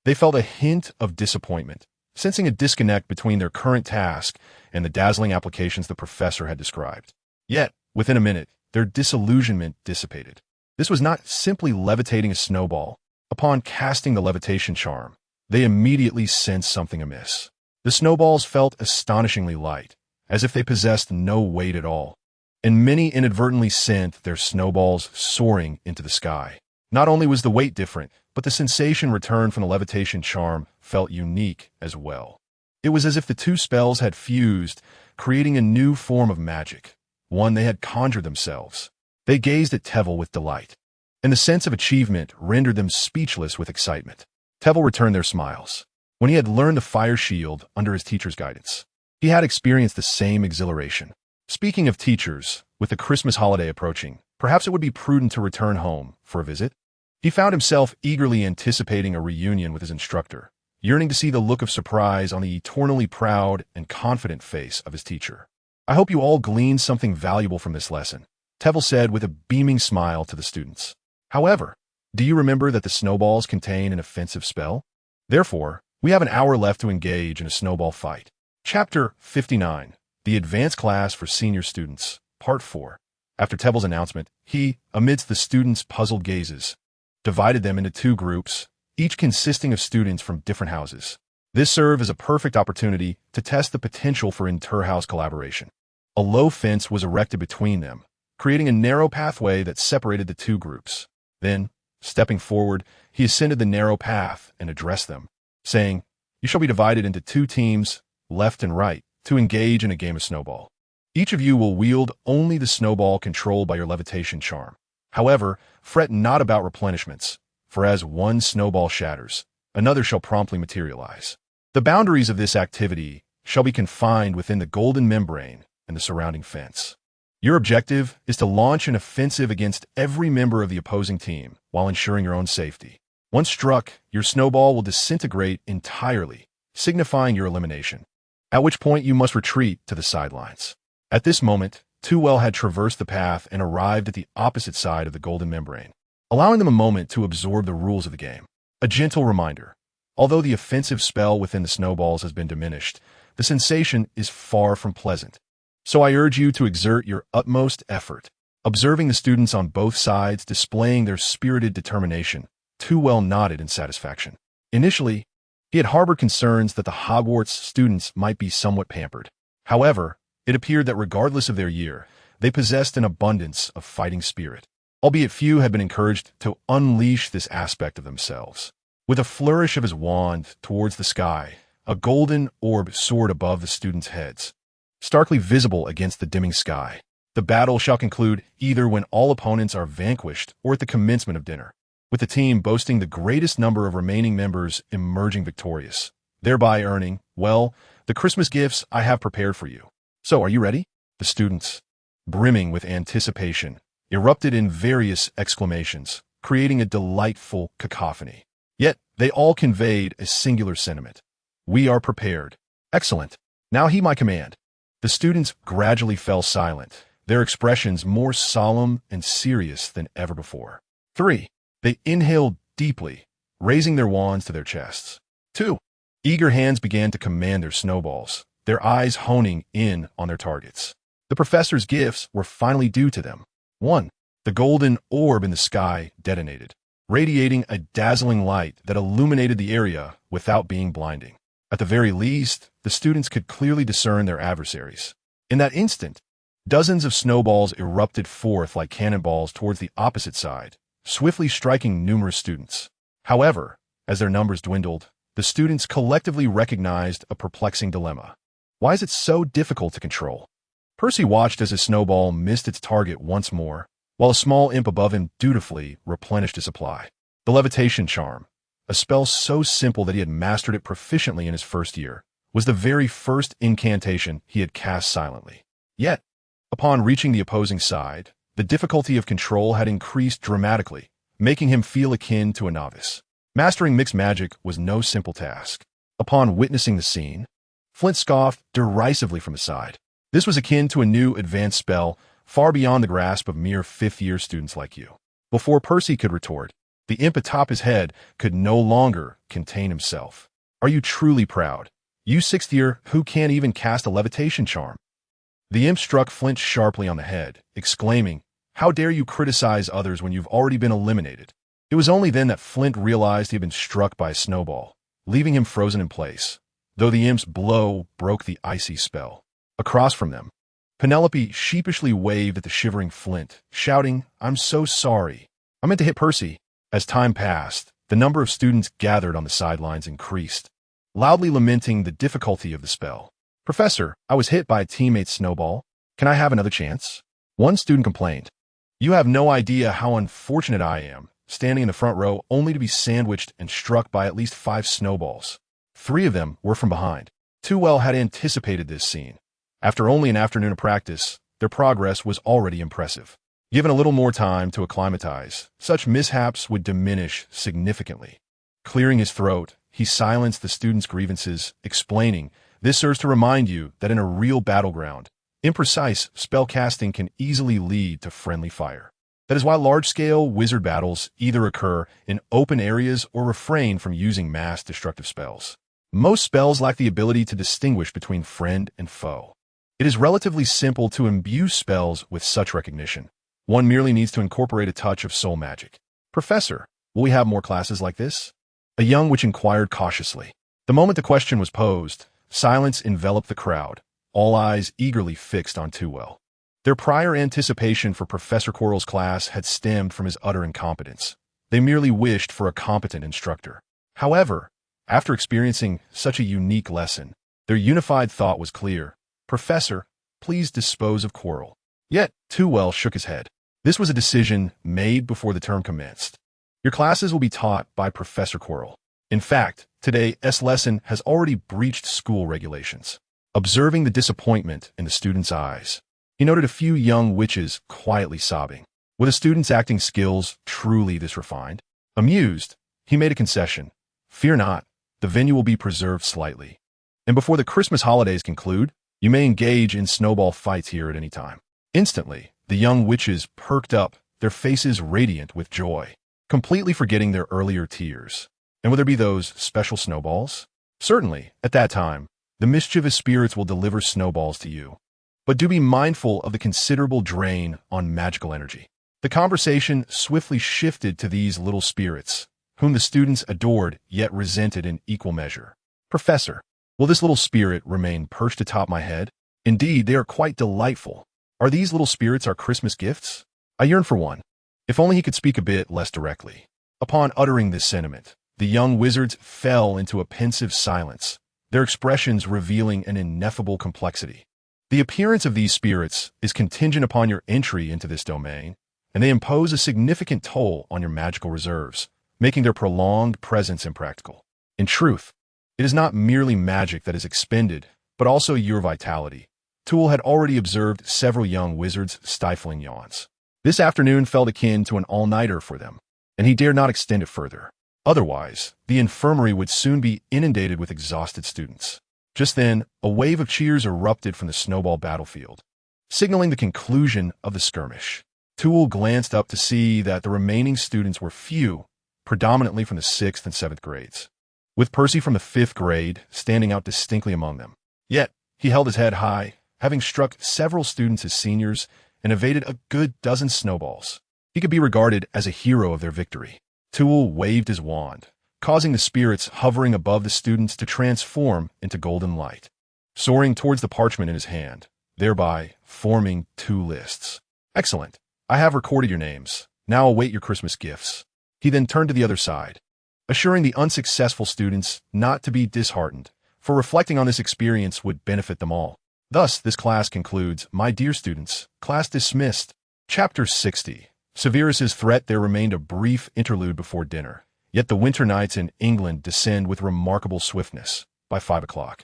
[SPEAKER 1] they felt a hint of disappointment, sensing a disconnect between their current task and the dazzling applications the professor had described. Yet, within a minute, their disillusionment dissipated. This was not simply levitating a snowball. Upon casting the levitation charm, they immediately sensed something amiss. The snowballs felt astonishingly light, as if they possessed no weight at all, and many inadvertently sent their snowballs soaring into the sky. Not only was the weight different, but the sensation returned from the levitation charm felt unique as well. It was as if the 2 spells had fused, creating a new form of magic, one they had conjured themselves. They gazed at Tevel with delight, and the sense of achievement rendered them speechless with excitement. Tevel returned their smiles. When he had learned the fire shield under his teacher's guidance, he had experienced the same exhilaration. Speaking of teachers, with the Christmas holiday approaching, perhaps it would be prudent to return home for a visit. He found himself eagerly anticipating a reunion with his instructor, yearning to see the look of surprise on the eternally proud and confident face of his teacher. I hope you all gleaned something valuable from this lesson, Tevel said with a beaming smile to the students. However, do you remember that the snowballs contain an offensive spell? Therefore, we have an hour left to engage in a snowball fight. Chapter 59, The Advanced Class for Senior Students, Part 4. After Tevel's announcement, he, amidst the students' puzzled gazes, divided them into 2 groups, each consisting of students from different houses. This served as a perfect opportunity to test the potential for inter-house collaboration. A low fence was erected between them, creating a narrow pathway that separated the 2 groups. Then, stepping forward, he ascended the narrow path and addressed them, saying, "You shall be divided into 2 teams, left and right, to engage in a game of snowball. Each of you will wield only the snowball controlled by your levitation charm. However, fret not about replenishments, for as one snowball shatters, another shall promptly materialize. The boundaries of this activity shall be confined within the golden membrane and the surrounding fence. Your objective is to launch an offensive against every member of the opposing team while ensuring your own safety. Once struck, your snowball will disintegrate entirely, signifying your elimination, at which point you must retreat to the sidelines." At this moment, 2 had traversed the path and arrived at the opposite side of the golden membrane, allowing them a moment to absorb the rules of the game. A gentle reminder: although the offensive spell within the snowballs has been diminished, the sensation is far from pleasant. So I urge you to exert your utmost effort. Observing the students on both sides displaying their spirited determination, 2 nodded in satisfaction. Initially, he had harbored concerns that the Hogwarts students might be somewhat pampered. However, it appeared that regardless of their year, they possessed an abundance of fighting spirit, albeit few had been encouraged to unleash this aspect of themselves. With a flourish of his wand towards the sky, a golden orb soared above the students' heads, starkly visible against the dimming sky. The battle shall conclude either when all opponents are vanquished or at the commencement of dinner, with the team boasting the greatest number of remaining members emerging victorious, thereby earning, well, the Christmas gifts I have prepared for you. So, are you ready? The students, brimming with anticipation, erupted in various exclamations, creating a delightful cacophony. Yet, they all conveyed a singular sentiment: "We are prepared." Excellent. Now heed my command. The students gradually fell silent, their expressions more solemn and serious than ever before. 3. They inhaled deeply, raising their wands to their chests. 2. Eager hands began to command their snowballs, their eyes honing in on their targets. The professor's gifts were finally due to them. 1. The golden orb in the sky detonated, radiating a dazzling light that illuminated the area without being blinding. At the very least, the students could clearly discern their adversaries. In that instant, dozens of snowballs erupted forth like cannonballs towards the opposite side, swiftly striking numerous students. However, as their numbers dwindled, the students collectively recognized a perplexing dilemma. Why is it so difficult to control? Percy watched as his snowball missed its target once more, while a small imp above him dutifully replenished his supply. The levitation charm, a spell so simple that he had mastered it proficiently in his first year, was the very first incantation he had cast silently. Yet, upon reaching the opposing side, the difficulty of control had increased dramatically, making him feel akin to a novice. Mastering mixed magic was no simple task. Upon witnessing the scene, Flint scoffed derisively from his side. This was akin to a new advanced spell far beyond the grasp of mere fifth-year students like you. Before Percy could retort, the imp atop his head could no longer contain himself. Are you truly proud? You sixth-year who can't even cast a levitation charm? The imp struck Flint sharply on the head, exclaiming, "How dare you criticize others when you've already been eliminated?" It was only then that Flint realized he had been struck by a snowball, leaving him frozen in place, though the imp's blow broke the icy spell. Across from them, Penelope sheepishly waved at the shivering Flint, shouting, "I'm so sorry. I meant to hit Percy." As time passed, the number of students gathered on the sidelines increased, loudly lamenting the difficulty of the spell. "Professor, I was hit by a teammate's snowball. Can I have another chance?" One student complained, "You have no idea how unfortunate I am, standing in the front row only to be sandwiched and struck by at least 5 snowballs. 3 of them were from behind." Too well had anticipated this scene. After only an afternoon of practice, their progress was already impressive. Given a little more time to acclimatize, such mishaps would diminish significantly. Clearing his throat, he silenced the students' grievances, explaining, "This serves to remind you that in a real battleground, imprecise spellcasting can easily lead to friendly fire. That is why large-scale wizard battles either occur in open areas or refrain from using mass destructive spells. Most spells lack the ability to distinguish between friend and foe. It is relatively simple to imbue spells with such recognition. One merely needs to incorporate a touch of soul magic." "Professor, will we have more classes like this?" a young witch inquired cautiously. The moment the question was posed, silence enveloped the crowd, all eyes eagerly fixed on Too-Well. Their prior anticipation for Professor Quirrell's class had stemmed from his utter incompetence. They merely wished for a competent instructor. However, after experiencing such a unique lesson, their unified thought was clear: "Professor, please dispose of Quirrell." Yet, Too-Well shook his head. This was a decision made before the term commenced. Your classes will be taught by Professor Quirrell. In fact, today's lesson has already breached school regulations. Observing the disappointment in the students' eyes, he noted a few young witches quietly sobbing. Were the students' acting skills truly this refined? Amused, he made a concession. "Fear not, the venue will be preserved slightly. And before the Christmas holidays conclude, you may engage in snowball fights here at any time." Instantly, the young witches perked up, their faces radiant with joy, completely forgetting their earlier tears. And will there be those special snowballs? Certainly, at that time, the mischievous spirits will deliver snowballs to you. But do be mindful of the considerable drain on magical energy. The conversation swiftly shifted to these little spirits, whom the students adored yet resented in equal measure. "Professor, will this little spirit remain perched atop my head? Indeed, they are quite delightful. Are these little spirits our Christmas gifts? I yearn for one." If only he could speak a bit less directly. Upon uttering this sentiment, the young wizards fell into a pensive silence, their expressions revealing an ineffable complexity. The appearance of these spirits is contingent upon your entry into this domain, and they impose a significant toll on your magical reserves, making their prolonged presence impractical. In truth, it is not merely magic that is expended, but also your vitality. Toole had already observed several young wizards stifling yawns. This afternoon felt akin to an all-nighter for them, and he dared not extend it further. Otherwise, the infirmary would soon be inundated with exhausted students. Just then, a wave of cheers erupted from the snowball battlefield, signaling the conclusion of the skirmish. Toole glanced up to see that the remaining students were few, predominantly from the 6th and 7th grades, with Percy from the 5th grade standing out distinctly among them. Yet, he held his head high, having struck several students as seniors and evaded a good dozen snowballs. He could be regarded as a hero of their victory. Toole waved his wand, causing the spirits hovering above the students to transform into golden light, soaring towards the parchment in his hand, thereby forming 2 lists. Excellent. I have recorded your names. Now await your Christmas gifts. He then turned to the other side, assuring the unsuccessful students not to be disheartened, for reflecting on this experience would benefit them all. Thus, this class concludes. My dear students, class dismissed. Chapter 60. Severus's threat. There remained a brief interlude before dinner, yet the winter nights in England descend with remarkable swiftness. By 5 o'clock,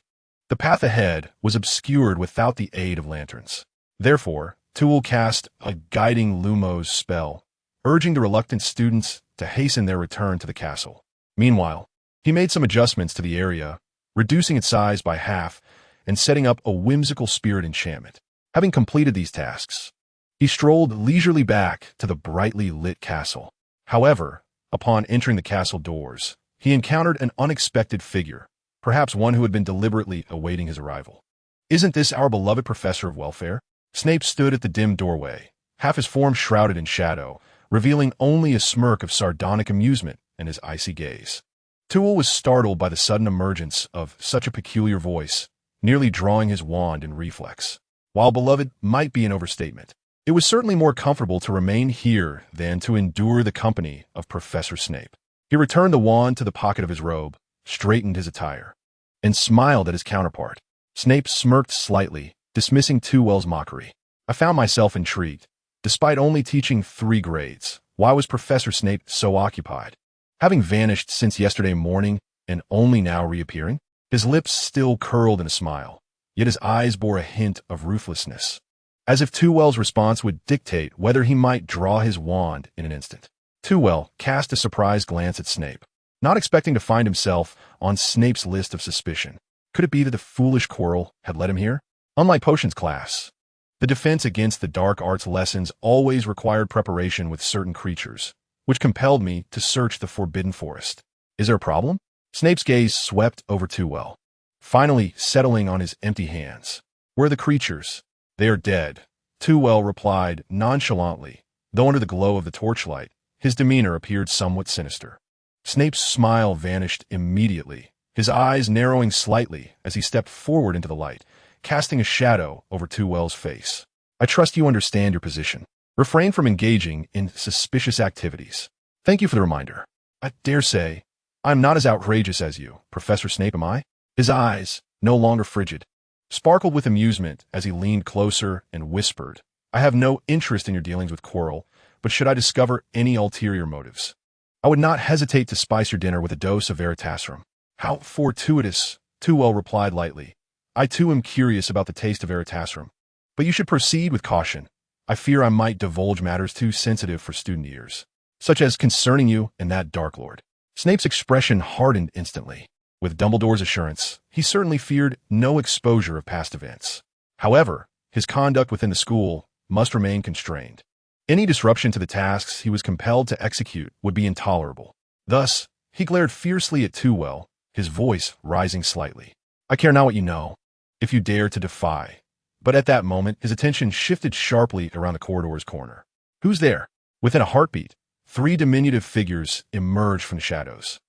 [SPEAKER 1] the path ahead was obscured without the aid of lanterns. Therefore, Toole cast a guiding Lumos spell, urging the reluctant students to hasten their return to the castle. Meanwhile, he made some adjustments to the area, reducing its size by half and setting up a whimsical spirit enchantment. Having completed these tasks, he strolled leisurely back to the brightly lit castle. However, upon entering the castle doors, he encountered an unexpected figure, perhaps one who had been deliberately awaiting his arrival. Isn't this our beloved professor of welfare? Snape stood at the dim doorway, half his form shrouded in shadow, revealing only a smirk of sardonic amusement in his icy gaze. Toole was startled by the sudden emergence of such a peculiar voice, nearly drawing his wand in reflex. While beloved might be an overstatement, it was certainly more comfortable to remain here than to endure the company of Professor Snape. He returned the wand to the pocket of his robe, straightened his attire, and smiled at his counterpart. Snape smirked slightly, dismissing Tool's mockery. I found myself intrigued. Despite only teaching 3 grades, why was Professor Snape so occupied? Having vanished since yesterday morning and only now reappearing? His lips still curled in a smile, yet his eyes bore a hint of ruthlessness, as if Tool's response would dictate whether he might draw his wand in an instant. Tool cast a surprised glance at Snape, not expecting to find himself on Snape's list of suspicion. Could it be that the foolish quarrel had led him here? Unlike potions class, the defense against the dark arts lessons always required preparation with certain creatures, which compelled me to search the Forbidden Forest. Is there a problem? Snape's gaze swept over Tool, finally settling on his empty hands. Where are the creatures? They are dead, Tool replied nonchalantly, though under the glow of the torchlight, his demeanor appeared somewhat sinister. Snape's smile vanished immediately, his eyes narrowing slightly as he stepped forward into the light, casting a shadow over Tool's face. I trust you understand your position. Refrain from engaging in suspicious activities. Thank you for the reminder. I dare say I'm not as outrageous as you, Professor Snape, am I? His eyes, no longer frigid, sparkled with amusement as he leaned closer and whispered, I have no interest in your dealings with Quirrell, but should I discover any ulterior motives, I would not hesitate to spice your dinner with a dose of Veritasium. How fortuitous, Tool replied lightly. I too am curious about the taste of Veritasium, but you should proceed with caution. I fear I might divulge matters too sensitive for student ears, such as concerning you and that Dark Lord. Snape's expression hardened instantly. With Dumbledore's assurance, he certainly feared no exposure of past events. However, his conduct within the school must remain constrained. Any disruption to the tasks he was compelled to execute would be intolerable. Thus, he glared fiercely at Tool, his voice rising slightly. I care not what you know, if you dare to defy. But at that moment, his attention shifted sharply around the corridor's corner. Who's there? Within a heartbeat, 3 diminutive figures emerged from the shadows.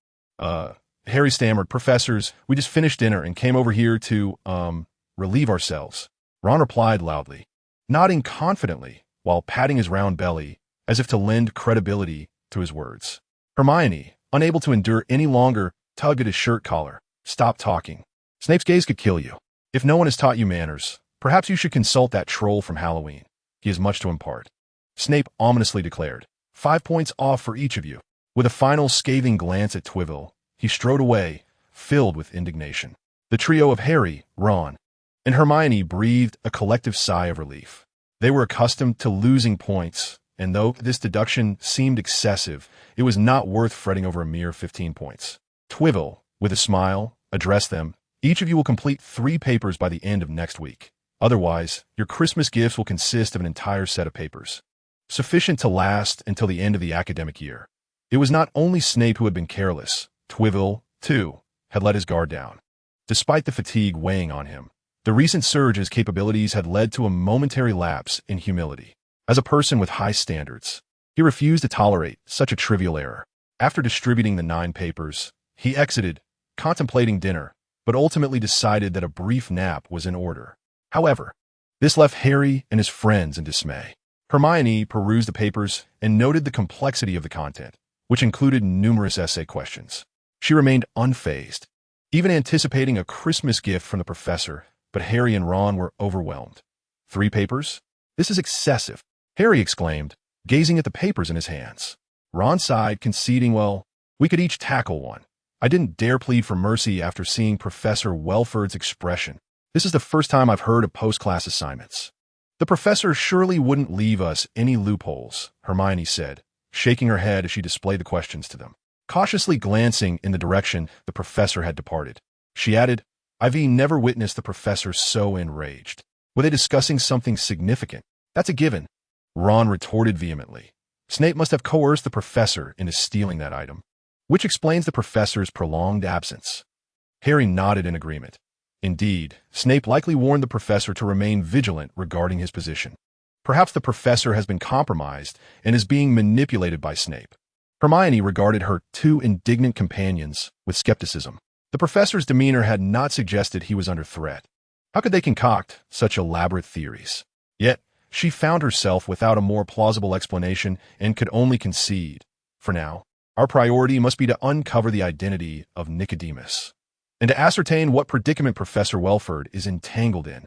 [SPEAKER 1] Harry stammered, Professors, we just finished dinner and came over here to, relieve ourselves. Ron replied loudly, nodding confidently while patting his round belly as if to lend credibility to his words. Hermione, unable to endure any longer, tugged at his shirt collar. Stop talking. Snape's gaze could kill you. If no one has taught you manners, perhaps you should consult that troll from Halloween. He has much to impart. Snape ominously declared, 5 points off for each of you. With a final scathing glance at Twivell, he strode away, filled with indignation. The trio of Harry, Ron, and Hermione breathed a collective sigh of relief. They were accustomed to losing points, and though this deduction seemed excessive, it was not worth fretting over a mere 15 points. Twivell, with a smile, addressed them. Each of you will complete 3 papers by the end of next week. Otherwise, your Christmas gifts will consist of an entire set of papers, sufficient to last until the end of the academic year. It was not only Snape who had been careless. Trevelyan, too, had let his guard down. Despite the fatigue weighing on him, the recent surge in his capabilities had led to a momentary lapse in humility. As a person with high standards, he refused to tolerate such a trivial error. After distributing the 9 papers, he exited, contemplating dinner, but ultimately decided that a brief nap was in order. However, this left Harry and his friends in dismay. Hermione perused the papers and noted the complexity of the content, which included numerous essay questions. She remained unfazed, even anticipating a Christmas gift from the professor, but Harry and Ron were overwhelmed. 3 papers? This is excessive, Harry exclaimed, gazing at the papers in his hands. Ron sighed, conceding, well, we could each tackle one. I didn't dare plead for mercy after seeing Professor Welford's expression. This is the first time I've heard of post-class assignments. The professor surely wouldn't leave us any loopholes, Hermione said, shaking her head as she displayed the questions to them. Cautiously glancing in the direction the professor had departed, she added, I've never witnessed the professor so enraged. Were they discussing something significant? That's a given, Ron retorted vehemently. Snape must have coerced the professor into stealing that item, which explains the professor's prolonged absence. Harry nodded in agreement. Indeed, Snape likely warned the professor to remain vigilant regarding his position. Perhaps the professor has been compromised and is being manipulated by Snape. Hermione regarded her 2 indignant companions with skepticism. The professor's demeanor had not suggested he was under threat. How could they concoct such elaborate theories? Yet, she found herself without a more plausible explanation and could only concede. For now, our priority must be to uncover the identity of Nicodemus, and to ascertain what predicament Professor Welford is entangled in.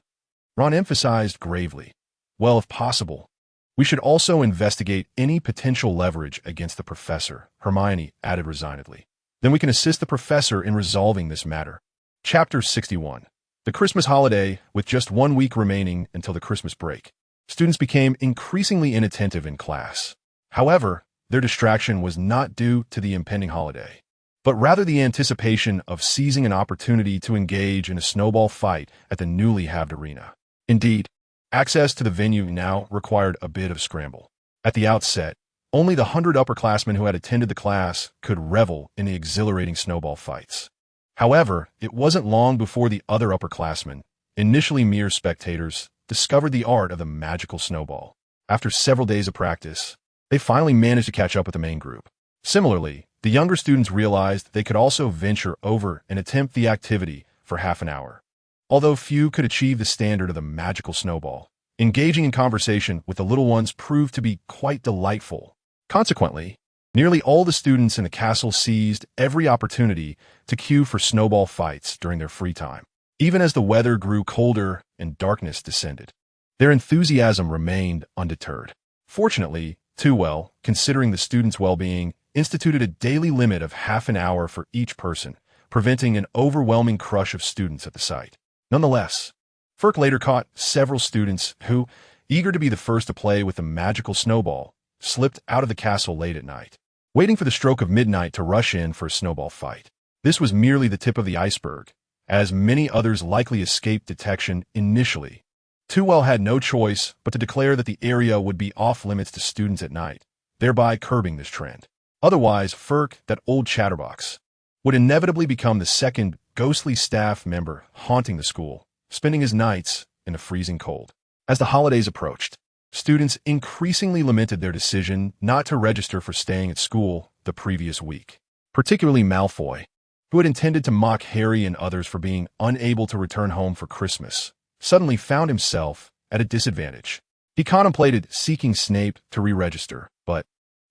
[SPEAKER 1] Ron emphasized gravely, well, if possible, we should also investigate any potential leverage against the professor, Hermione added resignedly. Then we can assist the professor in resolving this matter. Chapter 61. The Christmas holiday, with just 1 week remaining until the Christmas break. Students became increasingly inattentive in class. However, their distraction was not due to the impending holiday, but rather the anticipation of seizing an opportunity to engage in a snowball fight at the newly halved arena. Indeed, access to the venue now required a bit of scramble. At the outset, only the 100 upperclassmen who had attended the class could revel in the exhilarating snowball fights. However, it wasn't long before the other upperclassmen, initially mere spectators, discovered the art of the magical snowball. After several days of practice, they finally managed to catch up with the main group. Similarly, the younger students realized they could also venture over and attempt the activity for half an hour. Although few could achieve the standard of the magical snowball, engaging in conversation with the little ones proved to be quite delightful. Consequently, nearly all the students in the castle seized every opportunity to queue for snowball fights during their free time. Even as the weather grew colder and darkness descended, their enthusiasm remained undeterred. Fortunately, Tewell, considering the students' well-being, instituted a daily limit of half an hour for each person, preventing an overwhelming crush of students at the site. Nonetheless, Ferk later caught several students who, eager to be the first to play with the magical snowball, slipped out of the castle late at night, waiting for the stroke of midnight to rush in for a snowball fight. This was merely the tip of the iceberg, as many others likely escaped detection initially. Tewell had no choice but to declare that the area would be off-limits to students at night, thereby curbing this trend. Otherwise, Ferk, that old chatterbox, would inevitably become the second ghostly staff member haunting the school, spending his nights in the freezing cold. As the holidays approached, students increasingly lamented their decision not to register for staying at school the previous week. Particularly Malfoy, who had intended to mock Harry and others for being unable to return home for Christmas, suddenly found himself at a disadvantage. He contemplated seeking Snape to re-register, but,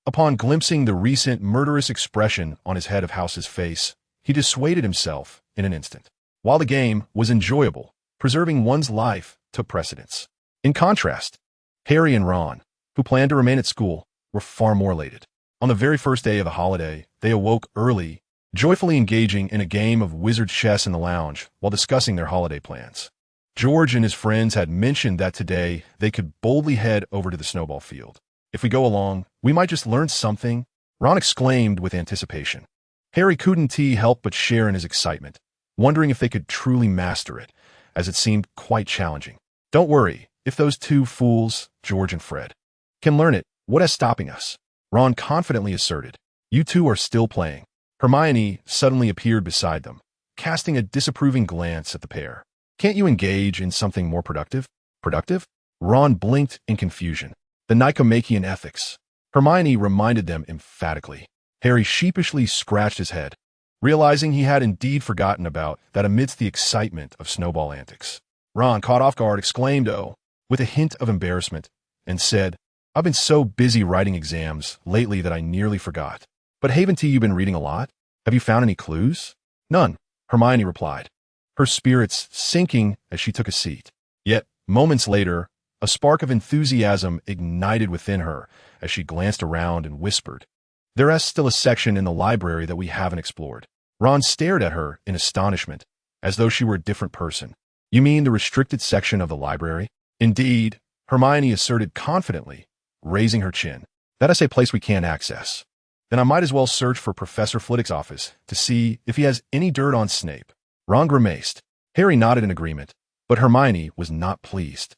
[SPEAKER 1] upon glimpsing the recent murderous expression on his head of house's face, he dissuaded himself in an instant. While the game was enjoyable, preserving one's life took precedence. In contrast, Harry and Ron, who planned to remain at school, were far more elated. On the very first day of the holiday, they awoke early, joyfully engaging in a game of wizard chess in the lounge while discussing their holiday plans. George and his friends had mentioned that today they could boldly head over to the snowball field. If we go along, we might just learn something, Ron exclaimed with anticipation. Harry couldn't help but share in his excitement, wondering if they could truly master it, as it seemed quite challenging. Don't worry, if those 2 fools, George and Fred, can learn it, what is stopping us? Ron confidently asserted. You two are still playing. Hermione suddenly appeared beside them, casting a disapproving glance at the pair. Can't you engage in something more productive? Productive? Ron blinked in confusion. The Nicomachean ethics. Hermione reminded them emphatically. Harry sheepishly scratched his head, realizing he had indeed forgotten about that amidst the excitement of snowball antics. Ron, caught off guard, exclaimed, "Oh," with a hint of embarrassment, and said, "I've been so busy writing exams lately that I nearly forgot. But haven't you been reading a lot? Have you found any clues?" "None," Hermione replied, her spirits sinking as she took a seat. Yet, moments later, a spark of enthusiasm ignited within her as she glanced around and whispered, "There's still a section in the library that we haven't explored." Ron stared at her in astonishment, as though she were a different person. "You mean the restricted section of the library?" "Indeed," Hermione asserted confidently, raising her chin. "That's a place we can't access. Then I might as well search for Professor Flitwick's office to see if he has any dirt on Snape." Ron grimaced. Harry nodded in agreement, but Hermione was not pleased.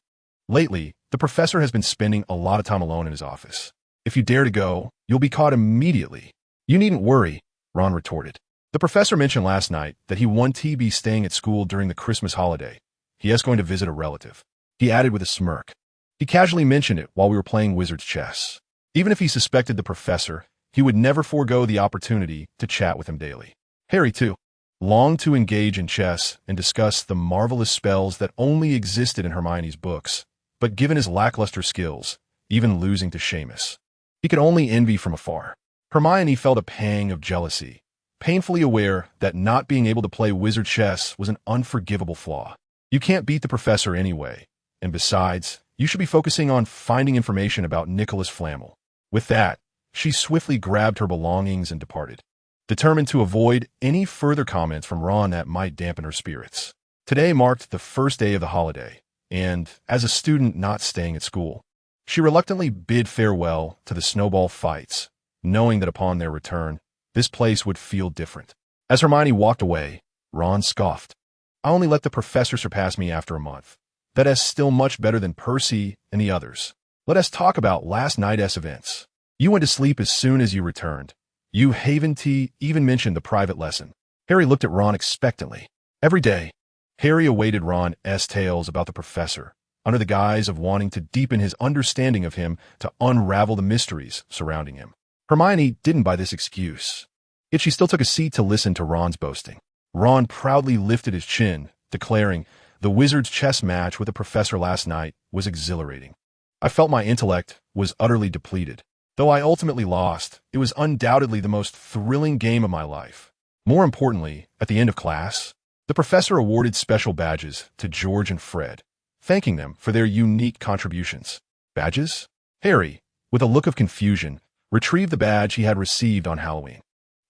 [SPEAKER 1] Lately, the professor has been spending a lot of time alone in his office. "If you dare to go, you'll be caught immediately." "You needn't worry," Ron retorted. "The professor mentioned last night that he won't be staying at school during the Christmas holiday. He is going to visit a relative." He added with a smirk. "He casually mentioned it while we were playing wizard's chess. Even if he suspected the professor, he would never forego the opportunity to chat with him daily." Harry, too, longed to engage in chess and discuss the marvelous spells that only existed in Hermione's books, but given his lackluster skills, even losing to Seamus, he could only envy from afar. Hermione felt a pang of jealousy, painfully aware that not being able to play wizard chess was an unforgivable flaw. You can't beat the professor anyway, and besides, you should be focusing on finding information about Nicholas Flamel. With that, she swiftly grabbed her belongings and departed, determined to avoid any further comments from Ron that might dampen her spirits. Today marked the first day of the holiday, and, as a student not staying at school, she reluctantly bid farewell to the snowball fights, knowing that upon their return, this place would feel different. As Hermione walked away, Ron scoffed. "I only let the professor surpass me after a month. That is still much better than Percy and the others. Let us talk about last night's events. You went to sleep as soon as you returned. You haven't even mentioned the private lesson." Harry looked at Ron expectantly. Every day, Harry awaited Ron's tales about the professor, under the guise of wanting to deepen his understanding of him to unravel the mysteries surrounding him. Hermione didn't buy this excuse, yet she still took a seat to listen to Ron's boasting. Ron proudly lifted his chin, declaring, "The wizard's chess match with the professor last night was exhilarating. I felt my intellect was utterly depleted. Though I ultimately lost, it was undoubtedly the most thrilling game of my life." More importantly, at the end of class, the professor awarded special badges to George and Fred, thanking them for their unique contributions. Badges? Harry, with a look of confusion, retrieved the badge he had received on Halloween.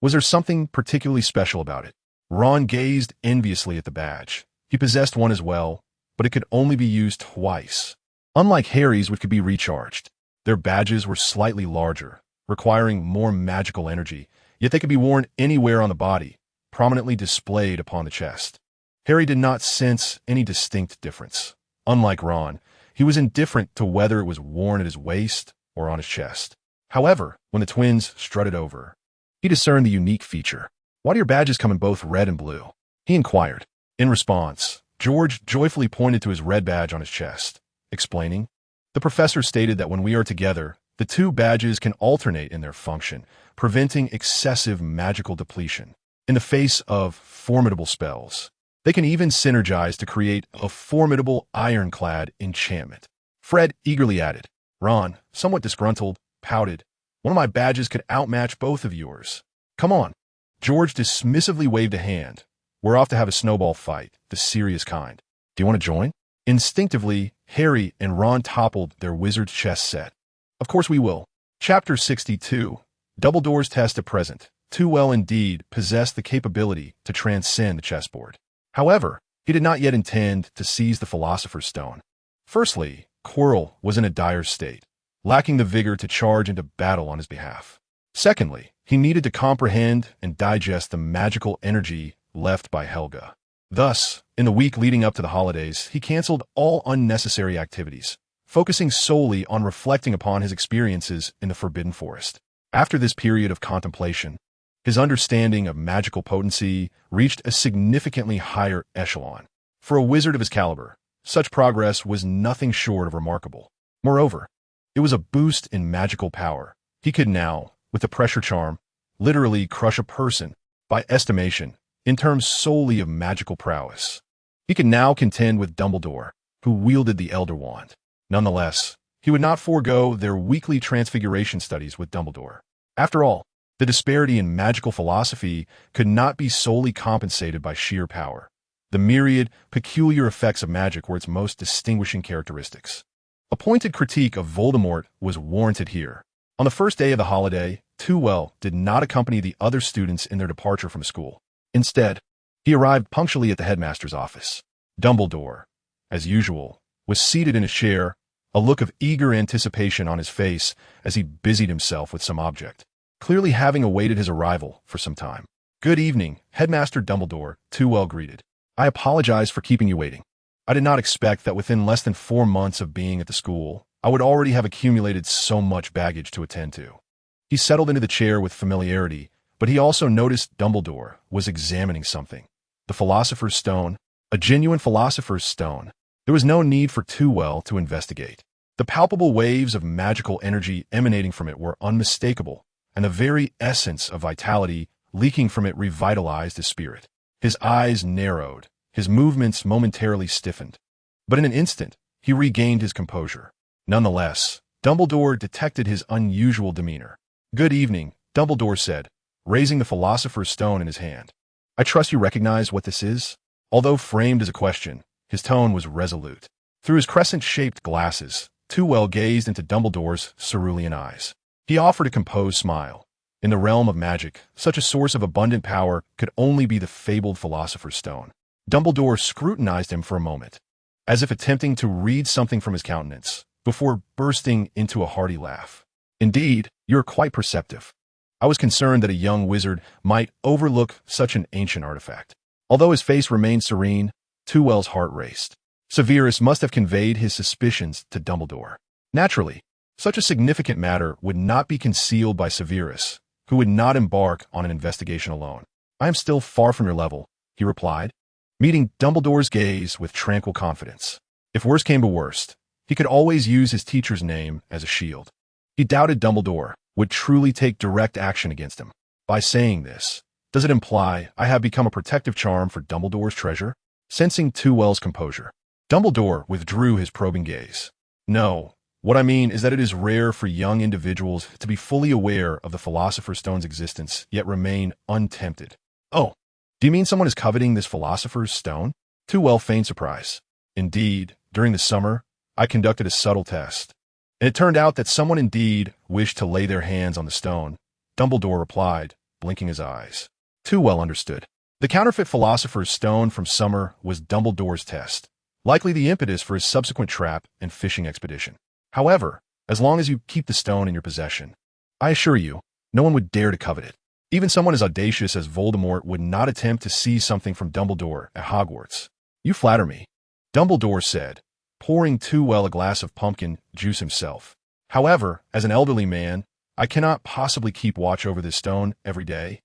[SPEAKER 1] Was there something particularly special about it? Ron gazed enviously at the badge. He possessed one as well, but it could only be used twice. Unlike Harry's, which could be recharged, their badges were slightly larger, requiring more magical energy, yet they could be worn anywhere on the body, prominently displayed upon the chest. Harry did not sense any distinct difference. Unlike Ron, he was indifferent to whether it was worn at his waist or on his chest. However, when the twins strutted over, he discerned the unique feature. "Why do your badges come in both red and blue?" he inquired. In response, George joyfully pointed to his red badge on his chest, explaining, "The professor stated that when we are together, the two badges can alternate in their function, preventing excessive magical depletion. In the face of formidable spells, they can even synergize to create a formidable ironclad enchantment." Fred eagerly added. Ron, somewhat disgruntled, pouted, "One of my badges could outmatch both of yours. Come on." George dismissively waved a hand. "We're off to have a snowball fight, the serious kind. Do you want to join?" Instinctively, Harry and Ron toppled their wizard's chess set. "Of course we will." Chapter 62. Dumbledore's test at present, too well indeed, possessed the capability to transcend the chessboard. However, he did not yet intend to seize the Philosopher's Stone. Firstly, Quirrell was in a dire state, lacking the vigor to charge into battle on his behalf. Secondly, he needed to comprehend and digest the magical energy left by Helga. Thus, in the week leading up to the holidays, he canceled all unnecessary activities, focusing solely on reflecting upon his experiences in the Forbidden Forest. After this period of contemplation, his understanding of magical potency reached a significantly higher echelon. For a wizard of his caliber, such progress was nothing short of remarkable. Moreover, it was a boost in magical power. He could now, with the pressure charm, literally crush a person, by estimation, in terms solely of magical prowess. He could now contend with Dumbledore, who wielded the Elder Wand. Nonetheless, he would not forego their weekly transfiguration studies with Dumbledore. After all, the disparity in magical philosophy could not be solely compensated by sheer power. The myriad, peculiar effects of magic were its most distinguishing characteristics. A pointed critique of Voldemort was warranted here. On the first day of the holiday, Tewell did not accompany the other students in their departure from school. Instead, he arrived punctually at the headmaster's office. Dumbledore, as usual, was seated in a chair, a look of eager anticipation on his face as he busied himself with some object, clearly having awaited his arrival for some time. "Good evening, Headmaster Dumbledore," Tewell greeted. "I apologize for keeping you waiting. I did not expect that within less than 4 months of being at the school, I would already have accumulated so much baggage to attend to." He settled into the chair with familiarity, but he also noticed Dumbledore was examining something. The Philosopher's Stone, a genuine Philosopher's Stone. There was no need for Tewell to investigate. The palpable waves of magical energy emanating from it were unmistakable, and the very essence of vitality leaking from it revitalized his spirit. His eyes narrowed, his movements momentarily stiffened. But in an instant, he regained his composure. Nonetheless, Dumbledore detected his unusual demeanor. "Good evening," Dumbledore said, raising the Philosopher's Stone in his hand. "I trust you recognize what this is?" Although framed as a question, his tone was resolute. Through his crescent-shaped glasses, Tewell gazed into Dumbledore's cerulean eyes. He offered a composed smile. In the realm of magic, such a source of abundant power could only be the fabled Philosopher's Stone. Dumbledore scrutinized him for a moment, as if attempting to read something from his countenance, before bursting into a hearty laugh. "Indeed, you're quite perceptive. I was concerned that a young wizard might overlook such an ancient artifact." Although his face remained serene, Tewell's heart raced. Severus must have conveyed his suspicions to Dumbledore. Naturally, such a significant matter would not be concealed by Severus, who would not embark on an investigation alone. "I am still far from your level," he replied, meeting Dumbledore's gaze with tranquil confidence. If worst came to worst, he could always use his teacher's name as a shield. He doubted Dumbledore would truly take direct action against him. By saying this, does it imply I have become a protective charm for Dumbledore's treasure? Sensing Tewell's composure, Dumbledore withdrew his probing gaze. "No, what I mean is that it is rare for young individuals to be fully aware of the Philosopher's Stone's existence, yet remain untempted." "Oh, do you mean someone is coveting this Philosopher's Stone?" Tewell feigned surprise. "Indeed, during the summer, I conducted a subtle test, and it turned out that someone indeed wished to lay their hands on the stone," Dumbledore replied, blinking his eyes. Tewell understood. The counterfeit Philosopher's Stone from summer was Dumbledore's test, likely the impetus for his subsequent trap and fishing expedition. However, as long as you keep the stone in your possession, I assure you, no one would dare to covet it. Even someone as audacious as Voldemort would not attempt to seize something from Dumbledore at Hogwarts. "You flatter me," Dumbledore said, pouring Tewell a glass of pumpkin juice himself. "However, as an elderly man, I cannot possibly keep watch over this stone every day.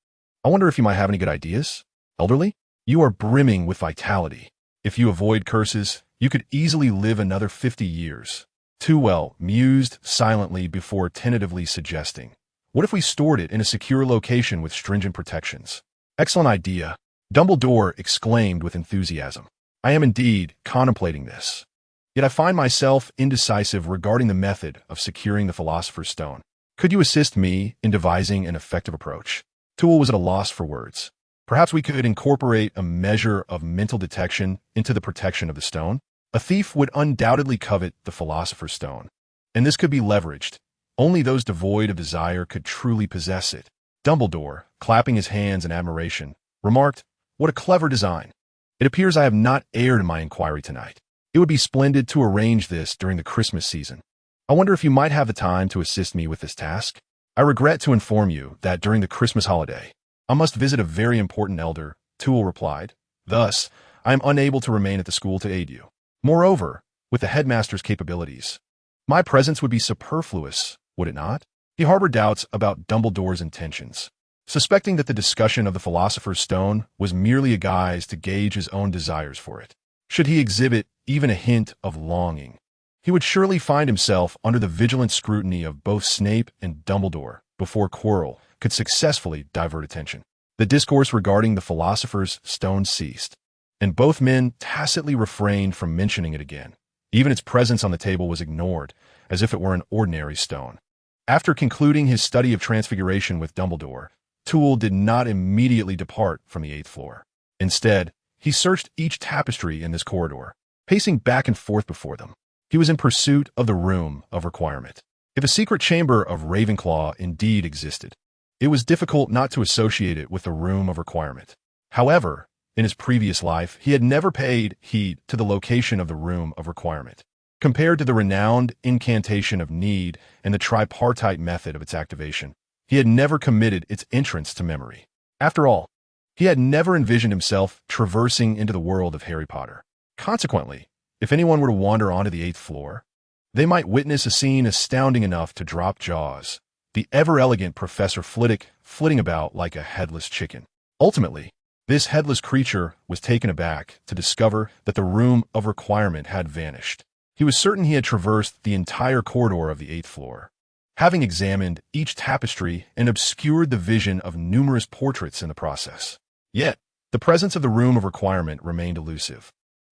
[SPEAKER 1] I wonder if you might have any good ideas?" "Elderly? You are brimming with vitality. If you avoid curses, you could easily live another 50 years. Tewell mused silently before tentatively suggesting, "What if we stored it in a secure location with stringent protections?" "Excellent idea," Dumbledore exclaimed with enthusiasm. "I am indeed contemplating this. Yet I find myself indecisive regarding the method of securing the Philosopher's Stone. Could you assist me in devising an effective approach?" Tewell was at a loss for words. "Perhaps we could incorporate a measure of mental detection into the protection of the stone. A thief would undoubtedly covet the Philosopher's Stone, and this could be leveraged. Only those devoid of desire could truly possess it." Dumbledore, clapping his hands in admiration, remarked, "What a clever design. It appears I have not erred in my inquiry tonight. It would be splendid to arrange this during the Christmas season. I wonder if you might have the time to assist me with this task? I regret to inform you that during the Christmas holiday, I must visit a very important elder," Tewell replied. "Thus, I am unable to remain at the school to aid you. Moreover, with the headmaster's capabilities, my presence would be superfluous, would it not?" He harbored doubts about Dumbledore's intentions, suspecting that the discussion of the Philosopher's Stone was merely a guise to gauge his own desires for it. Should he exhibit even a hint of longing, he would surely find himself under the vigilant scrutiny of both Snape and Dumbledore before Quirrell could successfully divert attention. The discourse regarding the Philosopher's Stone ceased, and both men tacitly refrained from mentioning it again. Even its presence on the table was ignored, as if it were an ordinary stone. After concluding his study of Transfiguration with Dumbledore, Toole did not immediately depart from the 8th floor. Instead, he searched each tapestry in this corridor, pacing back and forth before them. He was in pursuit of the Room of Requirement. If a secret chamber of Ravenclaw indeed existed, it was difficult not to associate it with the Room of Requirement. However, in his previous life, he had never paid heed to the location of the Room of Requirement. Compared to the renowned Incantation of Need and the tripartite method of its activation, he had never committed its entrance to memory. After all, he had never envisioned himself traversing into the world of Harry Potter. Consequently, if anyone were to wander onto the 8th floor, they might witness a scene astounding enough to drop jaws. The ever-elegant Professor Flitwick flitting about like a headless chicken. Ultimately, this headless creature was taken aback to discover that the Room of Requirement had vanished. He was certain he had traversed the entire corridor of the 8th floor, having examined each tapestry and obscured the vision of numerous portraits in the process. Yet, the presence of the Room of Requirement remained elusive.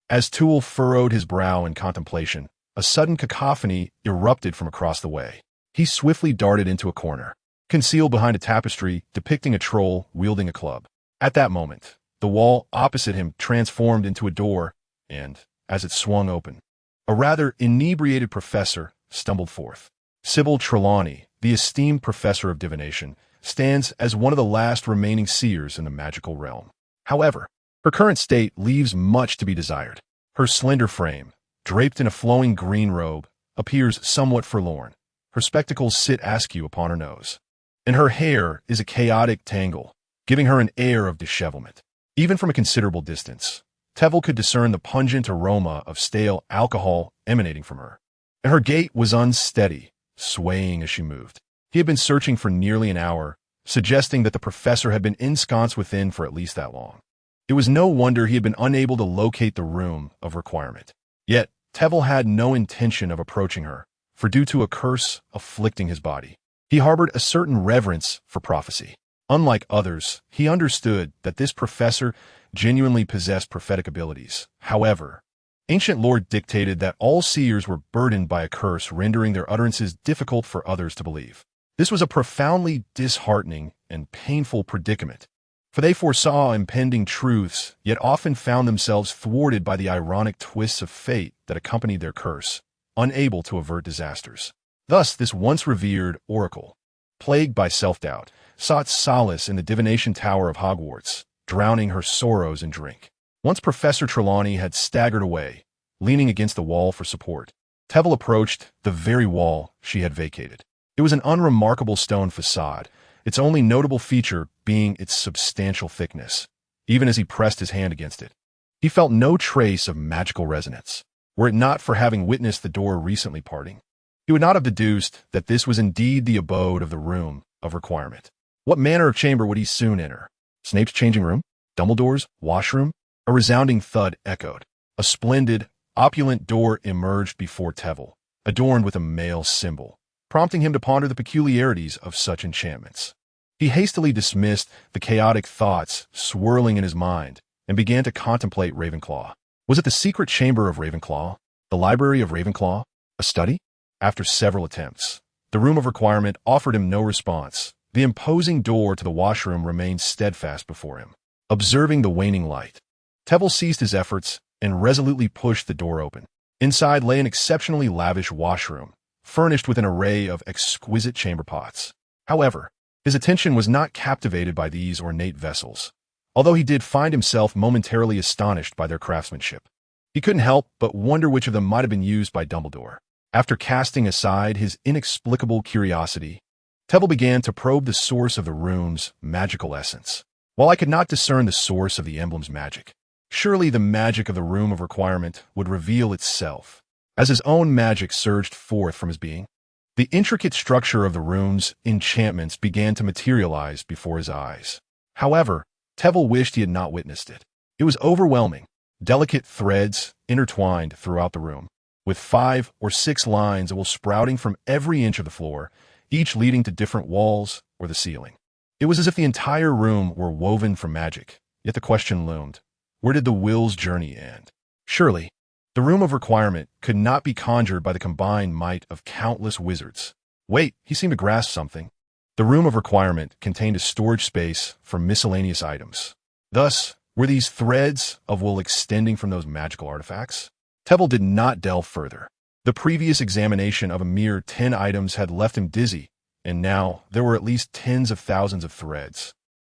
[SPEAKER 1] As Toole furrowed his brow in contemplation, a sudden cacophony erupted from across the way. He swiftly darted into a corner, concealed behind a tapestry depicting a troll wielding a club. At that moment, the wall opposite him transformed into a door, and, as it swung open, a rather inebriated professor stumbled forth. Sybil Trelawney, the esteemed professor of divination, stands as one of the last remaining seers in the magical realm. However, her current state leaves much to be desired. Her slender frame, draped in a flowing green robe, appears somewhat forlorn. Her spectacles sit askew upon her nose, and her hair is a chaotic tangle, giving her an air of dishevelment. Even from a considerable distance, Tevel could discern the pungent aroma of stale alcohol emanating from her, and her gait was unsteady, swaying as she moved. He had been searching for nearly an hour, suggesting that the professor had been ensconced within for at least that long. It was no wonder he had been unable to locate the Room of Requirement. Yet, Tevel had no intention of approaching her, for due to a curse afflicting his body, he harbored a certain reverence for prophecy. Unlike others, he understood that this professor genuinely possessed prophetic abilities. However, ancient lore dictated that all seers were burdened by a curse, rendering their utterances difficult for others to believe. This was a profoundly disheartening and painful predicament, for they foresaw impending truths, yet often found themselves thwarted by the ironic twists of fate that accompanied their curse, unable to avert disasters. Thus, this once revered oracle, plagued by self-doubt, sought solace in the divination tower of Hogwarts, drowning her sorrows in drink. Once Professor Trelawney had staggered away, leaning against the wall for support, Tevel approached the very wall she had vacated. It was an unremarkable stone facade, its only notable feature being its substantial thickness. Even as he pressed his hand against it, he felt no trace of magical resonance. Were it not for having witnessed the door recently parting, he would not have deduced that this was indeed the abode of the Room of Requirement. What manner of chamber would he soon enter? Snape's changing room? Dumbledore's washroom? A resounding thud echoed. A splendid, opulent door emerged before Tevel, adorned with a male symbol, prompting him to ponder the peculiarities of such enchantments. He hastily dismissed the chaotic thoughts swirling in his mind and began to contemplate Ravenclaw. Was it the secret chamber of Ravenclaw? The library of Ravenclaw? A study? After several attempts, the Room of Requirement offered him no response. The imposing door to the washroom remained steadfast before him. Observing the waning light, Tevel ceased his efforts and resolutely pushed the door open. Inside lay an exceptionally lavish washroom, furnished with an array of exquisite chamber pots. However, his attention was not captivated by these ornate vessels, although he did find himself momentarily astonished by their craftsmanship. He couldn't help but wonder which of them might have been used by Dumbledore. After casting aside his inexplicable curiosity, Tevel began to probe the source of the room's magical essence. While I could not discern the source of the emblem's magic, surely the magic of the Room of Requirement would reveal itself. As his own magic surged forth from his being, The intricate structure of the room's enchantments began to materialize before his eyes. However, Tevel wished he had not witnessed it. It was overwhelming. Delicate threads intertwined throughout the room, with 5 or 6 lines of wool sprouting from every inch of the floor, each leading to different walls or the ceiling. It was as if the entire room were woven from magic, yet the question loomed, where did the will's journey end? Surely, the room of requirement could not be conjured by the combined might of countless wizards. Wait, he seemed to grasp something. The room of requirement contained a storage space for miscellaneous items. Thus, were these threads of wool extending from those magical artifacts? Tevel did not delve further. The previous examination of a mere 10 items had left him dizzy, and now there were at least tens of thousands of threads,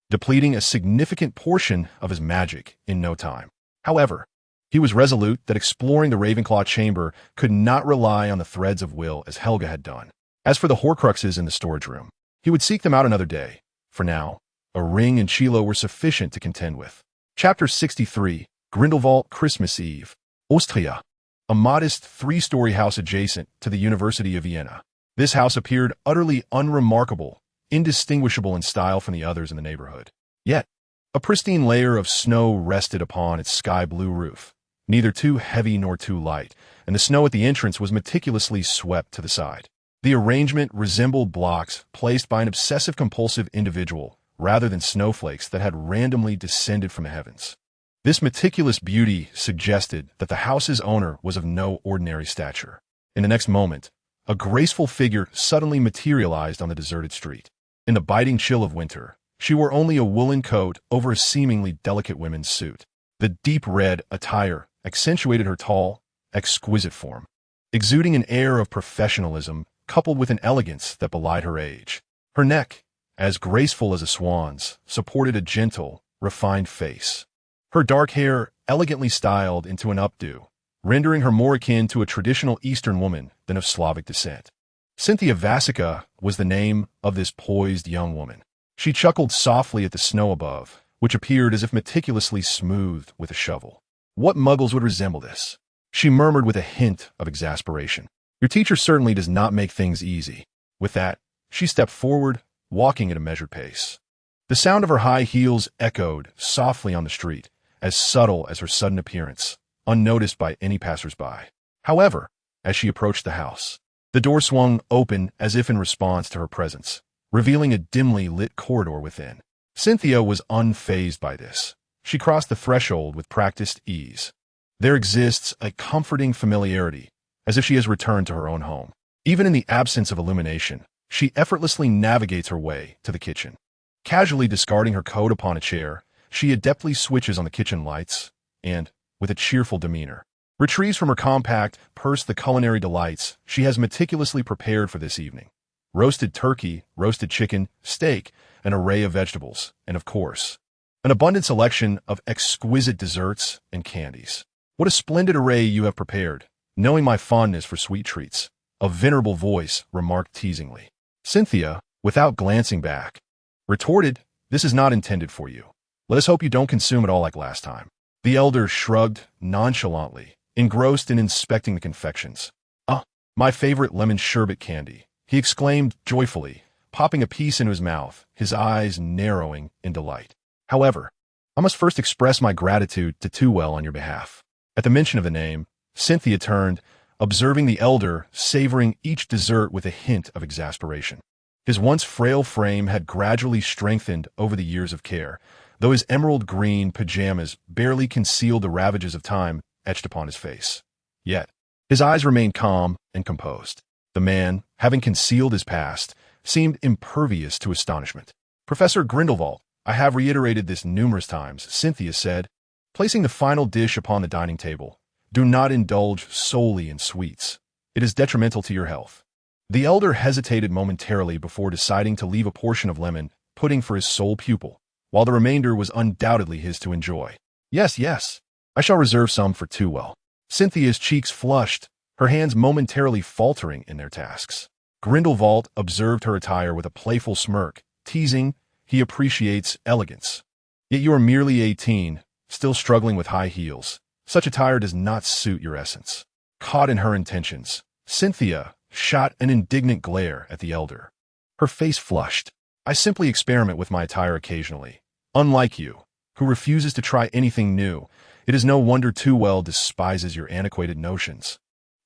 [SPEAKER 1] depleting a significant portion of his magic in no time. However, he was resolute that exploring the Ravenclaw chamber could not rely on the threads of will as Helga had done. As for the Horcruxes in the storage room, he would seek them out another day. For now, a ring and Chilo were sufficient to contend with. Chapter 63, Grindelwald Christmas Eve. Austria, a modest 3-story house adjacent to the University of Vienna. This house appeared utterly unremarkable, indistinguishable in style from the others in the neighborhood. Yet, a pristine layer of snow rested upon its sky-blue roof, neither too heavy nor too light, and the snow at the entrance was meticulously swept to the side. The arrangement resembled blocks placed by an obsessive-compulsive individual rather than snowflakes that had randomly descended from the heavens. This meticulous beauty suggested that the house's owner was of no ordinary stature. In the next moment, a graceful figure suddenly materialized on the deserted street. In the biting chill of winter, she wore only a woolen coat over a seemingly delicate women's suit. The deep red attire accentuated her tall, exquisite form, exuding an air of professionalism coupled with an elegance that belied her age. Her neck, as graceful as a swan's, supported a gentle, refined face. Her dark hair elegantly styled into an updo, rendering her more akin to a traditional Eastern woman than of Slavic descent. Cynthia Vasica was the name of this poised young woman. She chuckled softly at the snow above, which appeared as if meticulously smoothed with a shovel. What Muggles would resemble this? She murmured with a hint of exasperation. Your teacher certainly does not make things easy. With that, she stepped forward, walking at a measured pace. The sound of her high heels echoed softly on the street, as subtle as her sudden appearance, unnoticed by any passers-by. However, as she approached the house, the door swung open as if in response to her presence, revealing a dimly lit corridor within. Cynthia was unfazed by this. She crossed the threshold with practiced ease. There exists a comforting familiarity, as if she has returned to her own home. Even in the absence of illumination, she effortlessly navigates her way to the kitchen. Casually discarding her coat upon a chair, she adeptly switches on the kitchen lights and, with a cheerful demeanor, retrieves from her compact purse the culinary delights she has meticulously prepared for this evening. Roasted turkey, roasted chicken, steak, an array of vegetables, and of course, an abundant selection of exquisite desserts and candies. What a splendid array you have prepared, knowing my fondness for sweet treats, a venerable voice remarked teasingly. Cynthia, without glancing back, retorted, "This is not intended for you. Let us hope you don't consume it all like last time." The elder shrugged nonchalantly, engrossed in inspecting the confections. "Ah, my favorite lemon sherbet candy," he exclaimed joyfully, popping a piece into his mouth, his eyes narrowing in delight. "However, I must first express my gratitude to Tewell on your behalf." At the mention of the name, Cynthia turned, observing the elder savoring each dessert with a hint of exasperation. His once frail frame had gradually strengthened over the years of care, though his emerald green pajamas barely concealed the ravages of time etched upon his face. Yet, his eyes remained calm and composed. The man, having concealed his past, seemed impervious to astonishment. "Professor Grindelwald, I have reiterated this numerous times," Cynthia said, placing the final dish upon the dining table. "Do not indulge solely in sweets. It is detrimental to your health." The elder hesitated momentarily before deciding to leave a portion of lemon pudding for his sole pupil, while the remainder was undoubtedly his to enjoy. Yes, I shall reserve some for Tewell." Cynthia's cheeks flushed, her hands momentarily faltering in their tasks. Grindelwald observed her attire with a playful smirk, teasing, "He appreciates elegance. Yet you are merely 18, still struggling with high heels. Such attire does not suit your essence." Caught in her intentions, Cynthia shot an indignant glare at the elder. Her face flushed. I simply experiment with my attire occasionally. Unlike you, who refuses to try anything new, it is no wonder too well despises your antiquated notions.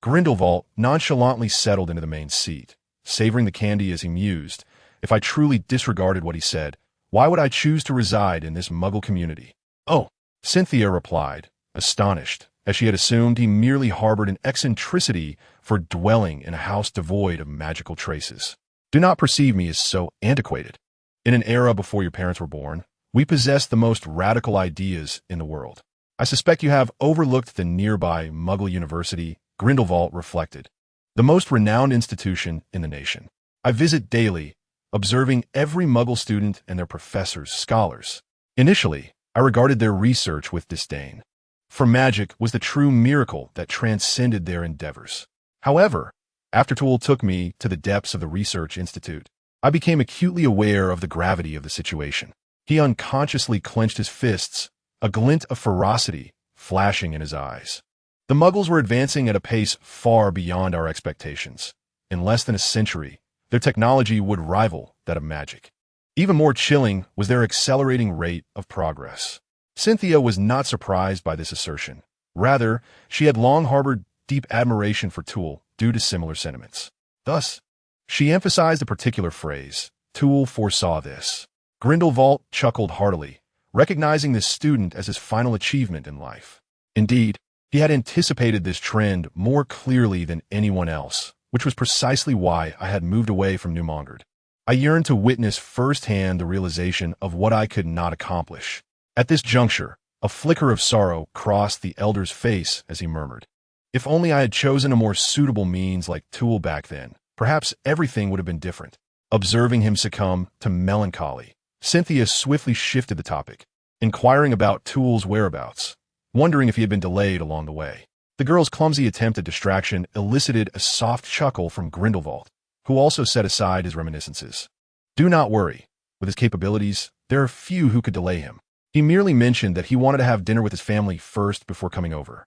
[SPEAKER 1] Grindelwald nonchalantly settled into the main seat, savoring the candy as he mused. If I truly disregarded what he said, why would I choose to reside in this Muggle community? Oh, Cynthia replied, astonished, as she had assumed he merely harbored an eccentricity for dwelling in a house devoid of magical traces. Do not perceive me as so antiquated. In an era before your parents were born, we possessed the most radical ideas in the world. I suspect you have overlooked the nearby Muggle University, Grindelwald reflected, the most renowned institution in the nation. I visit daily, observing every Muggle student and their professors, scholars. Initially, I regarded their research with disdain, for magic was the true miracle that transcended their endeavors. However, after Tool took me to the depths of the research institute, I became acutely aware of the gravity of the situation. He unconsciously clenched his fists, a glint of ferocity flashing in his eyes. The Muggles were advancing at a pace far beyond our expectations. In less than a century, their technology would rival that of magic. Even more chilling was their accelerating rate of progress. Cynthia was not surprised by this assertion. Rather, she had long harbored deep admiration for Tool due to similar sentiments. Thus, she emphasized a particular phrase. Tool foresaw this. Grindelwald chuckled heartily, recognizing this student as his final achievement in life. Indeed, he had anticipated this trend more clearly than anyone else, which was precisely why I had moved away from New Mongard. I yearned to witness firsthand the realization of what I could not accomplish. At this juncture, a flicker of sorrow crossed the elder's face as he murmured, "If only I had chosen a more suitable means like Tool back then, perhaps everything would have been different." Observing him succumb to melancholy, Cynthia swiftly shifted the topic, inquiring about Tool's whereabouts, wondering if he had been delayed along the way. The girl's clumsy attempt at distraction elicited a soft chuckle from Grindelwald, who also set aside his reminiscences. Do not worry. With his capabilities, there are few who could delay him. He merely mentioned that he wanted to have dinner with his family first before coming over.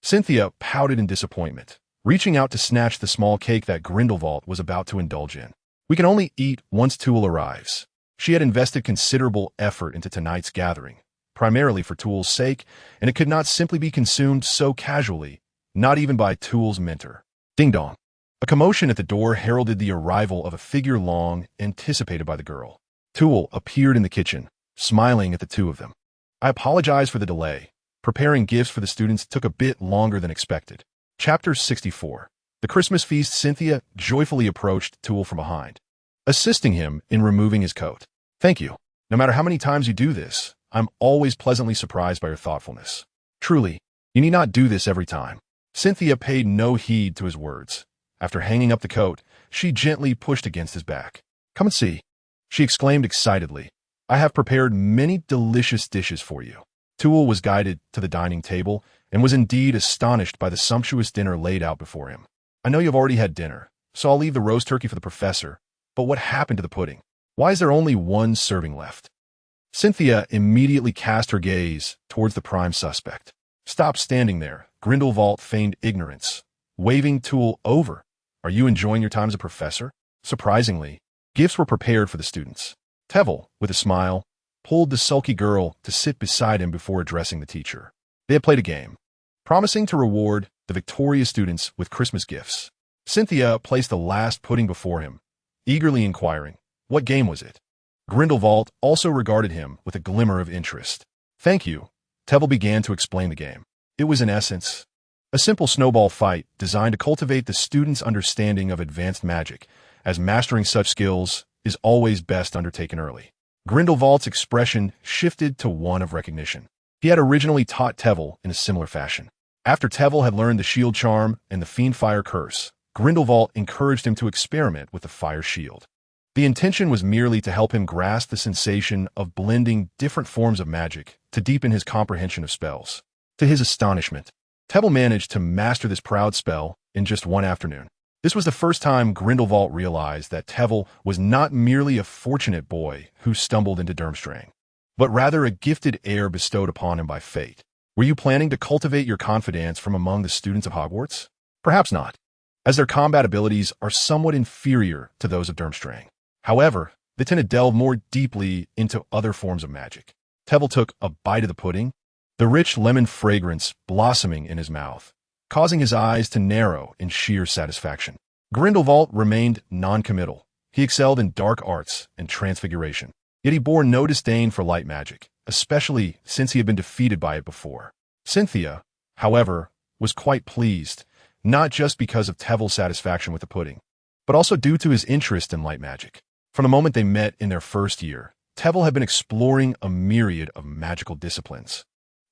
[SPEAKER 1] Cynthia pouted in disappointment, reaching out to snatch the small cake that Grindelwald was about to indulge in. We can only eat once Tool arrives. She had invested considerable effort into tonight's gathering, primarily for Tool's sake, and it could not simply be consumed so casually, not even by Tool's mentor. Ding-dong. A commotion at the door heralded the arrival of a figure long anticipated by the girl. Tool appeared in the kitchen, smiling at the two of them. I apologize for the delay. Preparing gifts for the students took a bit longer than expected. Chapter 64. The Christmas Feast. Cynthia joyfully approached Tool from behind, assisting him in removing his coat. Thank you. No matter how many times you do this, I'm always pleasantly surprised by your thoughtfulness. Truly, you need not do this every time. Cynthia paid no heed to his words. After hanging up the coat, she gently pushed against his back. Come and see, she exclaimed excitedly. I have prepared many delicious dishes for you. Tool was guided to the dining table and was indeed astonished by the sumptuous dinner laid out before him. I know you've already had dinner, so I'll leave the roast turkey for the professor, but what happened to the pudding? Why is there only one serving left? Cynthia immediately cast her gaze towards the prime suspect. Stop standing there. Grindelwald feigned ignorance, waving Tool over. Are you enjoying your time as a professor? Surprisingly, gifts were prepared for the students. Tevel, with a smile, pulled the sulky girl to sit beside him before addressing the teacher. They had played a game, promising to reward the victorious students with Christmas gifts. Cynthia placed the last pudding before him, eagerly inquiring, what game was it? Grindelwald also regarded him with a glimmer of interest. Thank you. Tevel began to explain the game. It was in essence a simple snowball fight designed to cultivate the student's understanding of advanced magic, as mastering such skills is always best undertaken early. Grindelwald's expression shifted to one of recognition. He had originally taught Tevel in a similar fashion. After Tevel had learned the shield charm and the fiend-fire curse, Grindelwald encouraged him to experiment with the fire shield. The intention was merely to help him grasp the sensation of blending different forms of magic to deepen his comprehension of spells. To his astonishment, Tevel managed to master this proud spell in just one afternoon. This was the first time Grindelwald realized that Tevel was not merely a fortunate boy who stumbled into Durmstrang, but rather a gifted heir bestowed upon him by fate. Were you planning to cultivate your confidence from among the students of Hogwarts? Perhaps not. as their combat abilities are somewhat inferior to those of Durmstrang. However, they tend to delve more deeply into other forms of magic. Tevel took a bite of the pudding, the rich lemon fragrance blossoming in his mouth, causing his eyes to narrow in sheer satisfaction. Grindelwald remained non-committal. He excelled in dark arts and transfiguration, yet he bore no disdain for light magic, especially since he had been defeated by it before. Cynthia, however, was quite pleased, not just because of Tevel's satisfaction with the pudding, but also due to his interest in light magic. From the moment they met in their first year, Tevel had been exploring a myriad of magical disciplines,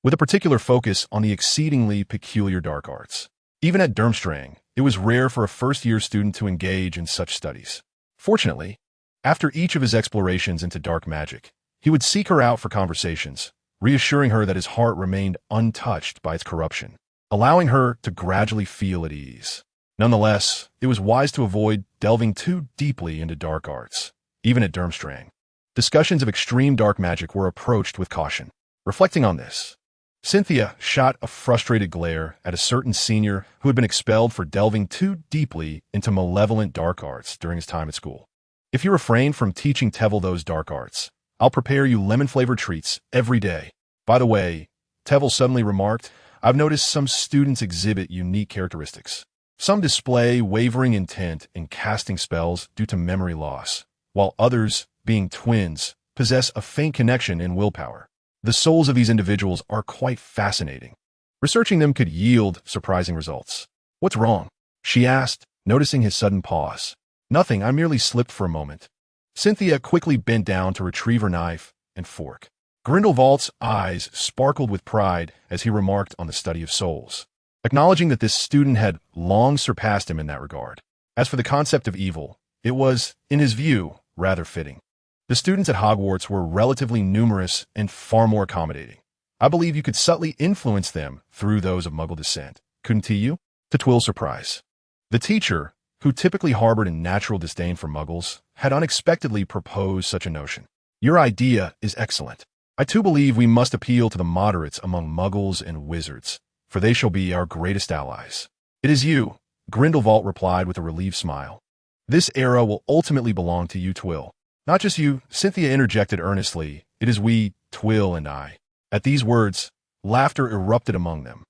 [SPEAKER 1] with a particular focus on the exceedingly peculiar dark arts. Even at Durmstrang, it was rare for a first-year student to engage in such studies. Fortunately, after each of his explorations into dark magic, he would seek her out for conversations, reassuring her that his heart remained untouched by its corruption, allowing her to gradually feel at ease. Nonetheless, it was wise to avoid delving too deeply into dark arts. Even at Durmstrang, discussions of extreme dark magic were approached with caution. Reflecting on this, Cynthia shot a frustrated glare at a certain senior who had been expelled for delving too deeply into malevolent dark arts during his time at school. If you refrain from teaching Tevel those dark arts, I'll prepare you lemon-flavored treats every day. By the way, Tevel suddenly remarked, I've noticed some students exhibit unique characteristics. Some display wavering intent in casting spells due to memory loss, while others, being twins, possess a faint connection in willpower. The souls of these individuals are quite fascinating. Researching them could yield surprising results. What's wrong? She asked, noticing his sudden pause. Nothing, I merely slipped for a moment. Cynthia quickly bent down to retrieve her knife and fork. Grindelwald's eyes sparkled with pride as he remarked on the study of souls, acknowledging that this student had long surpassed him in that regard. As for the concept of evil, it was, in his view, rather fitting. The students at Hogwarts were relatively numerous and far more accommodating. I believe you could subtly influence them through those of Muggle descent, couldn't you? To Twill's surprise, the teacher, who typically harbored a natural disdain for Muggles, had unexpectedly proposed such a notion. Your idea is excellent. I too believe we must appeal to the moderates among Muggles and wizards, for they shall be our greatest allies. It is you, Grindelwald replied with a relieved smile. This era will ultimately belong to you, Twill. Not just you, Cynthia interjected earnestly. It is we, Twill and I. At these words, laughter erupted among them,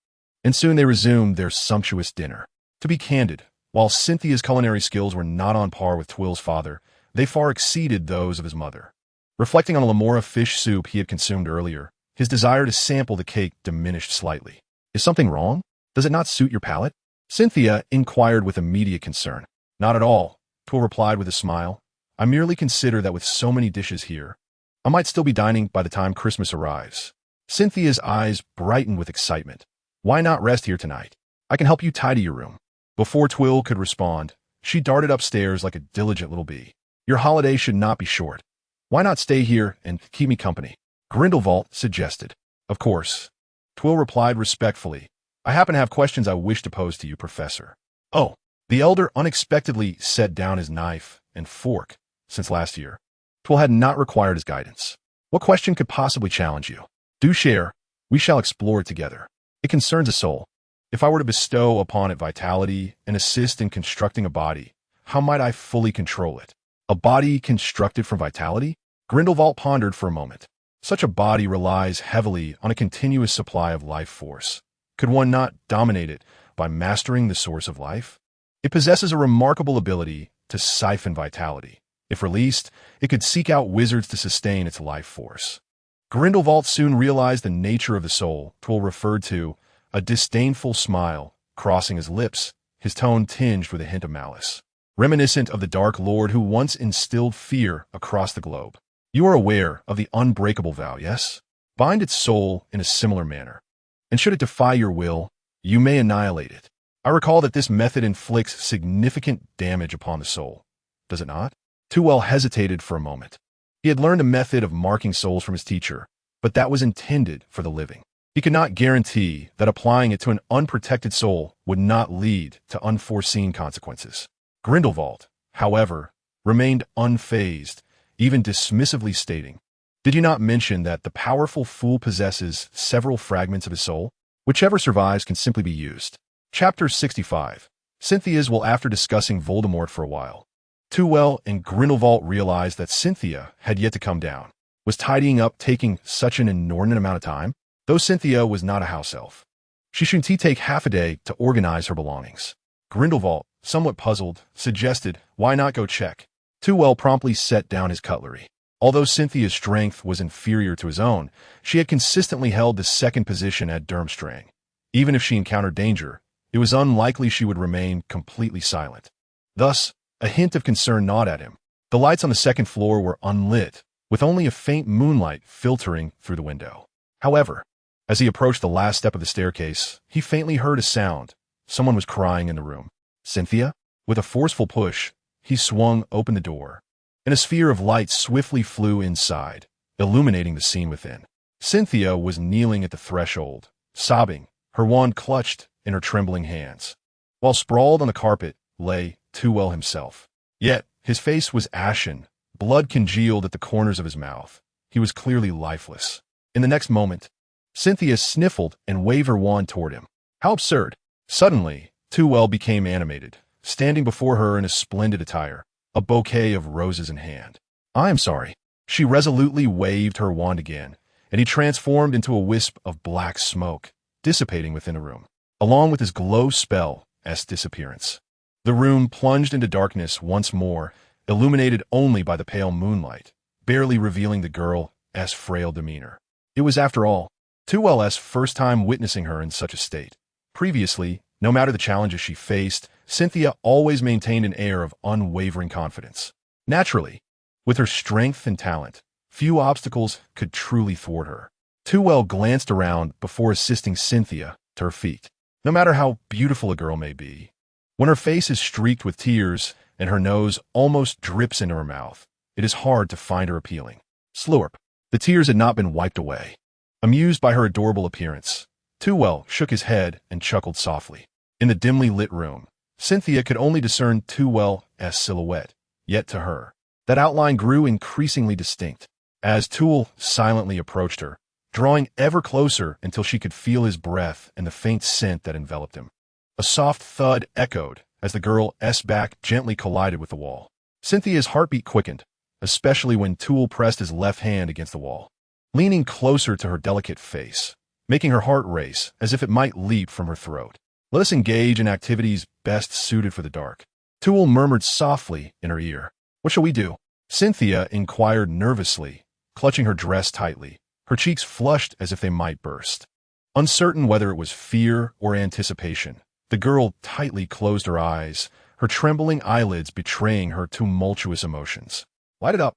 [SPEAKER 1] and soon they resumed their sumptuous dinner. To be candid, while Cynthia's culinary skills were not on par with Twill's father, they far exceeded those of his mother. Reflecting on a Lamora fish soup he had consumed earlier, his desire to sample the cake diminished slightly. Is something wrong? Does it not suit your palate? Cynthia inquired with immediate concern. Not at all, Twill replied with a smile. I merely consider that with so many dishes here, I might still be dining by the time Christmas arrives. Cynthia's eyes brightened with excitement. Why not rest here tonight? I can help you tidy your room. Before Twill could respond, she darted upstairs like a diligent little bee. Your holiday should not be short. Why not stay here and keep me company? Grindelwald suggested. Of course. Twill replied respectfully. I happen to have questions I wish to pose to you, Professor. Oh. The elder unexpectedly set down his knife and fork. Since last year, Twill had not required his guidance. What question could possibly challenge you? Do share. We shall explore it together. It concerns a soul. If I were to bestow upon it vitality and assist in constructing a body, how might I fully control it? A body constructed from vitality? Grindelwald pondered for a moment. Such a body relies heavily on a continuous supply of life force. Could one not dominate it by mastering the source of life? It possesses a remarkable ability to siphon vitality. If released, it could seek out wizards to sustain its life force. Grindelwald soon realized the nature of the soul Twill referred to, a disdainful smile crossing his lips, his tone tinged with a hint of malice, reminiscent of the Dark Lord who once instilled fear across the globe. You are aware of the unbreakable vow, yes? Bind its soul in a similar manner, and should it defy your will, you may annihilate it. I recall that this method inflicts significant damage upon the soul, does it not? Twill hesitated for a moment. He had learned a method of marking souls from his teacher, but that was intended for the living. He could not guarantee that applying it to an unprotected soul would not lead to unforeseen consequences. Grindelwald, however, remained unfazed, even dismissively stating, Did you not mention that the powerful fool possesses several fragments of his soul? Whichever survives can simply be used. Chapter 65. Cynthia's will after discussing Voldemort for a while. Too and Grindelwald realized that Cynthia had yet to come down. Was tidying up taking such an inordinate amount of time? Though Cynthia was not a house elf. She shouldn't take half a day to organize her belongings. Grindelwald, somewhat puzzled, suggested, why not go check? Too promptly set down his cutlery. Although Cynthia's strength was inferior to his own, she had consistently held the second position at Durmstrang. Even if she encountered danger, it was unlikely she would remain completely silent. Thus, a hint of concern gnawed at him. The lights on the second floor were unlit, with only a faint moonlight filtering through the window. However, as he approached the last step of the staircase, he faintly heard a sound. Someone was crying in the room. Cynthia? With a forceful push, he swung open the door, and a sphere of light swiftly flew inside, illuminating the scene within. Cynthia was kneeling at the threshold, sobbing, her wand clutched in her trembling hands. While sprawled on the carpet lay Too himself. Yet, his face was ashen, blood congealed at the corners of his mouth. He was clearly lifeless. In the next moment, Cynthia sniffled and waved her wand toward him. How absurd! Suddenly, Too became animated, standing before her in a splendid attire, a bouquet of roses in hand. I am sorry. She resolutely waved her wand again, and he transformed into a wisp of black smoke, dissipating within the room, along with his glow spell-esque disappearance. The room plunged into darkness once more, illuminated only by the pale moonlight, barely revealing the girl's frail demeanor. It was, after all, Too's first time witnessing her in such a state. Previously, no matter the challenges she faced, Cynthia always maintained an air of unwavering confidence. Naturally, with her strength and talent, few obstacles could truly thwart her. Too glanced around before assisting Cynthia to her feet. No matter how beautiful a girl may be, when her face is streaked with tears and her nose almost drips into her mouth, it is hard to find her appealing. Slurp. The tears had not been wiped away. Amused by her adorable appearance, Too shook his head and chuckled softly. In the dimly lit room, Cynthia could only discern Too's silhouette, yet to her, that outline grew increasingly distinct, as Toole silently approached her, drawing ever closer until she could feel his breath and the faint scent that enveloped him. A soft thud echoed as the girl's back gently collided with the wall. Cynthia's heartbeat quickened, especially when Toole pressed his left hand against the wall, leaning closer to her delicate face, making her heart race as if it might leap from her throat. Let us engage in activities best suited for the dark. Toole murmured softly in her ear. What shall we do? Cynthia inquired nervously, clutching her dress tightly, her cheeks flushed as if they might burst. Uncertain whether it was fear or anticipation, the girl tightly closed her eyes, her trembling eyelids betraying her tumultuous emotions. Light it up.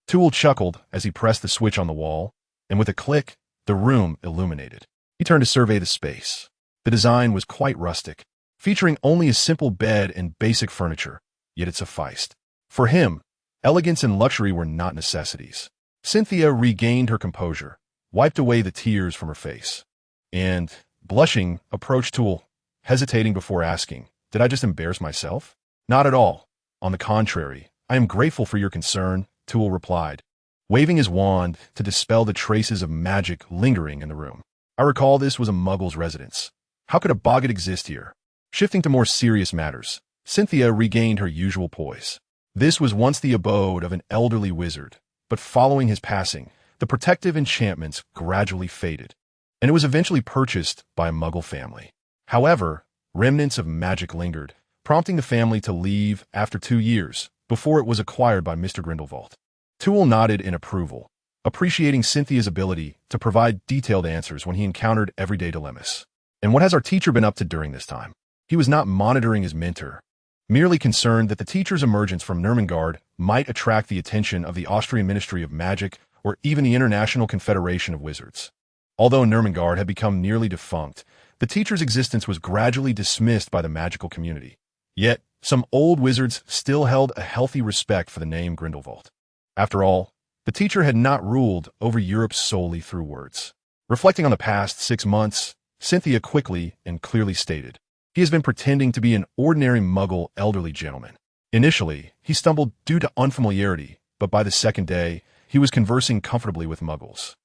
[SPEAKER 1] Toole chuckled as he pressed the switch on the wall, and with a click, the room illuminated. He turned to survey the space. The design was quite rustic, featuring only a simple bed and basic furniture, yet it sufficed. For him, elegance and luxury were not necessities. Cynthia regained her composure, wiped away the tears from her face, and, blushing, approached Toole, hesitating before asking, Did I just embarrass myself? Not at all. On the contrary, I am grateful for your concern, Toole replied, waving his wand to dispel the traces of magic lingering in the room. I recall this was a Muggle's residence. How could a boggart exist here? Shifting to more serious matters, Cynthia regained her usual poise. This was once the abode of an elderly wizard, but following his passing, the protective enchantments gradually faded, and it was eventually purchased by a Muggle family. However, remnants of magic lingered, prompting the family to leave after 2 years before it was acquired by Mr. Grindelwald. Toole nodded in approval, appreciating Cynthia's ability to provide detailed answers when he encountered everyday dilemmas. And what has our teacher been up to during this time? He was not monitoring his mentor, merely concerned that the teacher's emergence from Nurmengard might attract the attention of the Austrian Ministry of Magic or even the International Confederation of Wizards. Although Nurmengard had become nearly defunct, the teacher's existence was gradually dismissed by the magical community. Yet, some old wizards still held a healthy respect for the name Grindelwald. After all, the teacher had not ruled over Europe solely through words. Reflecting on the past 6 months, Cynthia quickly and clearly stated, He has been pretending to be an ordinary Muggle elderly gentleman. Initially, he stumbled due to unfamiliarity, but by the second day, he was conversing comfortably with Muggles.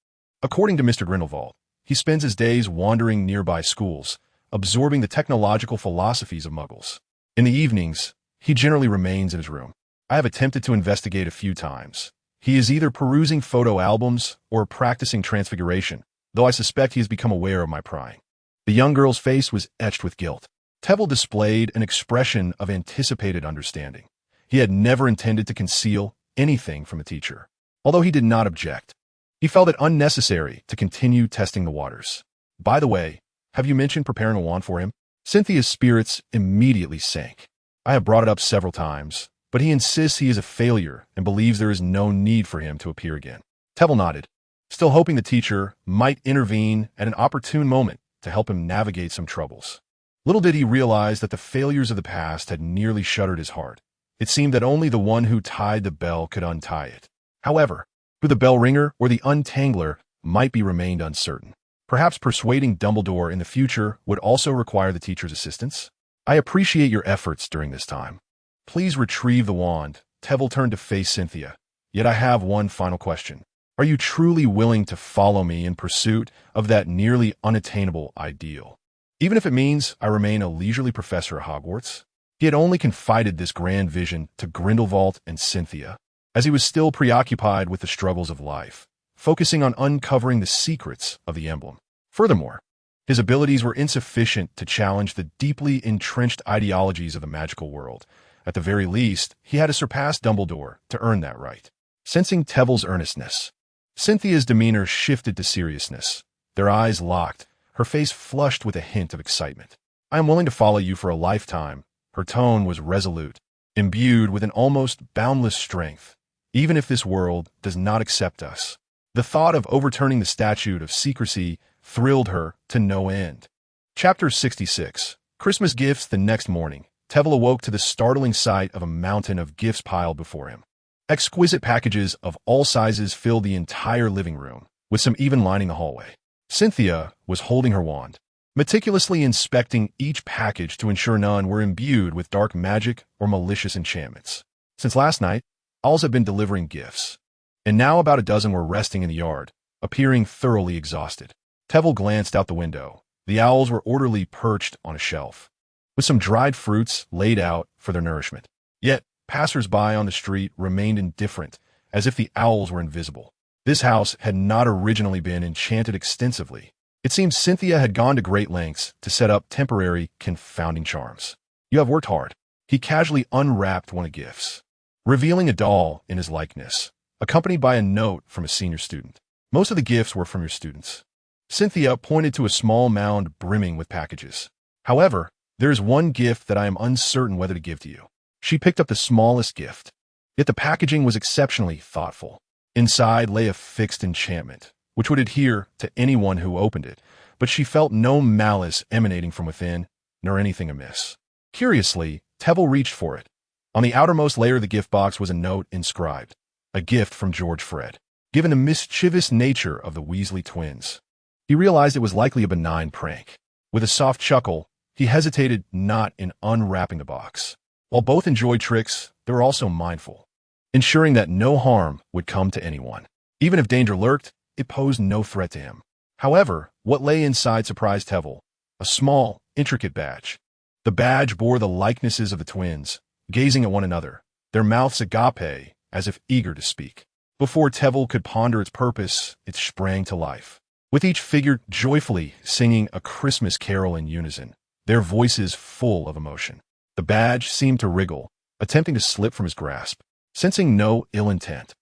[SPEAKER 1] According to Mr. Grindelwald, he spends his days wandering nearby schools, absorbing the technological philosophies of Muggles. In the evenings, he generally remains in his room. I have attempted to investigate a few times. He is either perusing photo albums or practicing transfiguration, though I suspect he has become aware of my prying. The young girl's face was etched with guilt. Tevel displayed an expression of anticipated understanding. He had never intended to conceal anything from the teacher, although he did not object. He felt it unnecessary to continue testing the waters. By the way, have you mentioned preparing a wand for him? Cynthia's spirits immediately sank. I have brought it up several times, but he insists he is a failure and believes there is no need for him to appear again. Tevel nodded, still hoping the teacher might intervene at an opportune moment to help him navigate some troubles. Little did he realize that the failures of the past had nearly shuttered his heart. It seemed that only the one who tied the bell could untie it. However, who the bell ringer or the untangler might be remained uncertain. Perhaps persuading Dumbledore in the future would also require the teacher's assistance? I appreciate your efforts during this time. Please retrieve the wand. Tevel turned to face Cynthia. Yet I have one final question. Are you truly willing to follow me in pursuit of that nearly unattainable ideal? Even if it means I remain a leisurely professor at Hogwarts? He had only confided this grand vision to Grindelwald and Cynthia, as he was still preoccupied with the struggles of life, focusing on uncovering the secrets of the emblem. Furthermore, his abilities were insufficient to challenge the deeply entrenched ideologies of the magical world. At the very least, he had to surpass Dumbledore to earn that right. Sensing Tevel's earnestness, Cynthia's demeanor shifted to seriousness. Their eyes locked, her face flushed with a hint of excitement. I am willing to follow you for a lifetime. Her tone was resolute, imbued with an almost boundless strength, even if this world does not accept us. The thought of overturning the statute of secrecy thrilled her to no end. Chapter 66. Christmas gifts. The next morning, Tevel awoke to the startling sight of a mountain of gifts piled before him. Exquisite packages of all sizes filled the entire living room, with some even lining the hallway. Cynthia was holding her wand, meticulously inspecting each package to ensure none were imbued with dark magic or malicious enchantments. Since last night, owls have been delivering gifts, and now about a dozen were resting in the yard, appearing thoroughly exhausted. Tevel glanced out the window. The owls were orderly perched on a shelf, with some dried fruits laid out for their nourishment. Yet, passers-by on the street remained indifferent, as if the owls were invisible. This house had not originally been enchanted extensively. It seemed Cynthia had gone to great lengths to set up temporary, confounding charms. You have worked hard. He casually unwrapped one of the gifts, revealing a doll in his likeness, accompanied by a note from a senior student. Most of the gifts were from your students. Cynthia pointed to a small mound brimming with packages. However, there is one gift that I am uncertain whether to give to you. She picked up the smallest gift, yet the packaging was exceptionally thoughtful. Inside lay a fixed enchantment, which would adhere to anyone who opened it, but she felt no malice emanating from within, nor anything amiss. Curiously, Tevel reached for it. On the outermost layer of the gift box was a note inscribed, a gift from George Fred, given the mischievous nature of the Weasley twins. He realized it was likely a benign prank. With a soft chuckle, he hesitated not in unwrapping the box. While both enjoyed tricks, they were also mindful, ensuring that no harm would come to anyone. Even if danger lurked, it posed no threat to him. However, what lay inside surprised Tevel, a small, intricate badge. The badge bore the likenesses of the twins, gazing at one another, their mouths agape, as if eager to speak. Before Tevel could ponder its purpose, it sprang to life, with each figure joyfully singing a Christmas carol in unison, their voices full of emotion. The badge seemed to wriggle, attempting to slip from his grasp. Sensing no ill intent,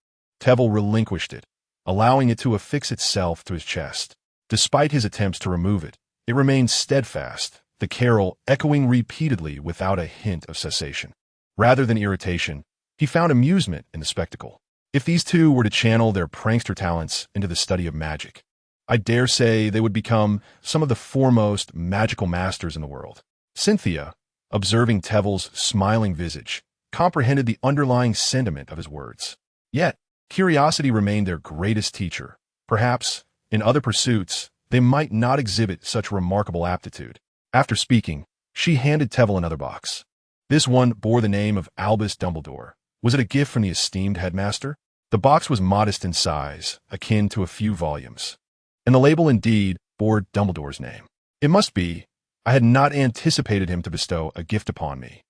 [SPEAKER 1] Tevel relinquished it, allowing it to affix itself to his chest. Despite his attempts to remove it, it remained steadfast, the carol echoing repeatedly without a hint of cessation. Rather than irritation, he found amusement in the spectacle. If these two were to channel their prankster talents into the study of magic, I dare say they would become some of the foremost magical masters in the world. Cynthia, observing Tevel's smiling visage, comprehended the underlying sentiment of his words. Yet, curiosity remained their greatest teacher. Perhaps, in other pursuits, they might not exhibit such remarkable aptitude. After speaking, she handed Tevel another box. This one bore the name of Albus Dumbledore. Was it a gift from the esteemed headmaster? The box was modest in size, akin to a few volumes, and the label indeed bore Dumbledore's name. It must be. I had not anticipated him to bestow a gift upon me.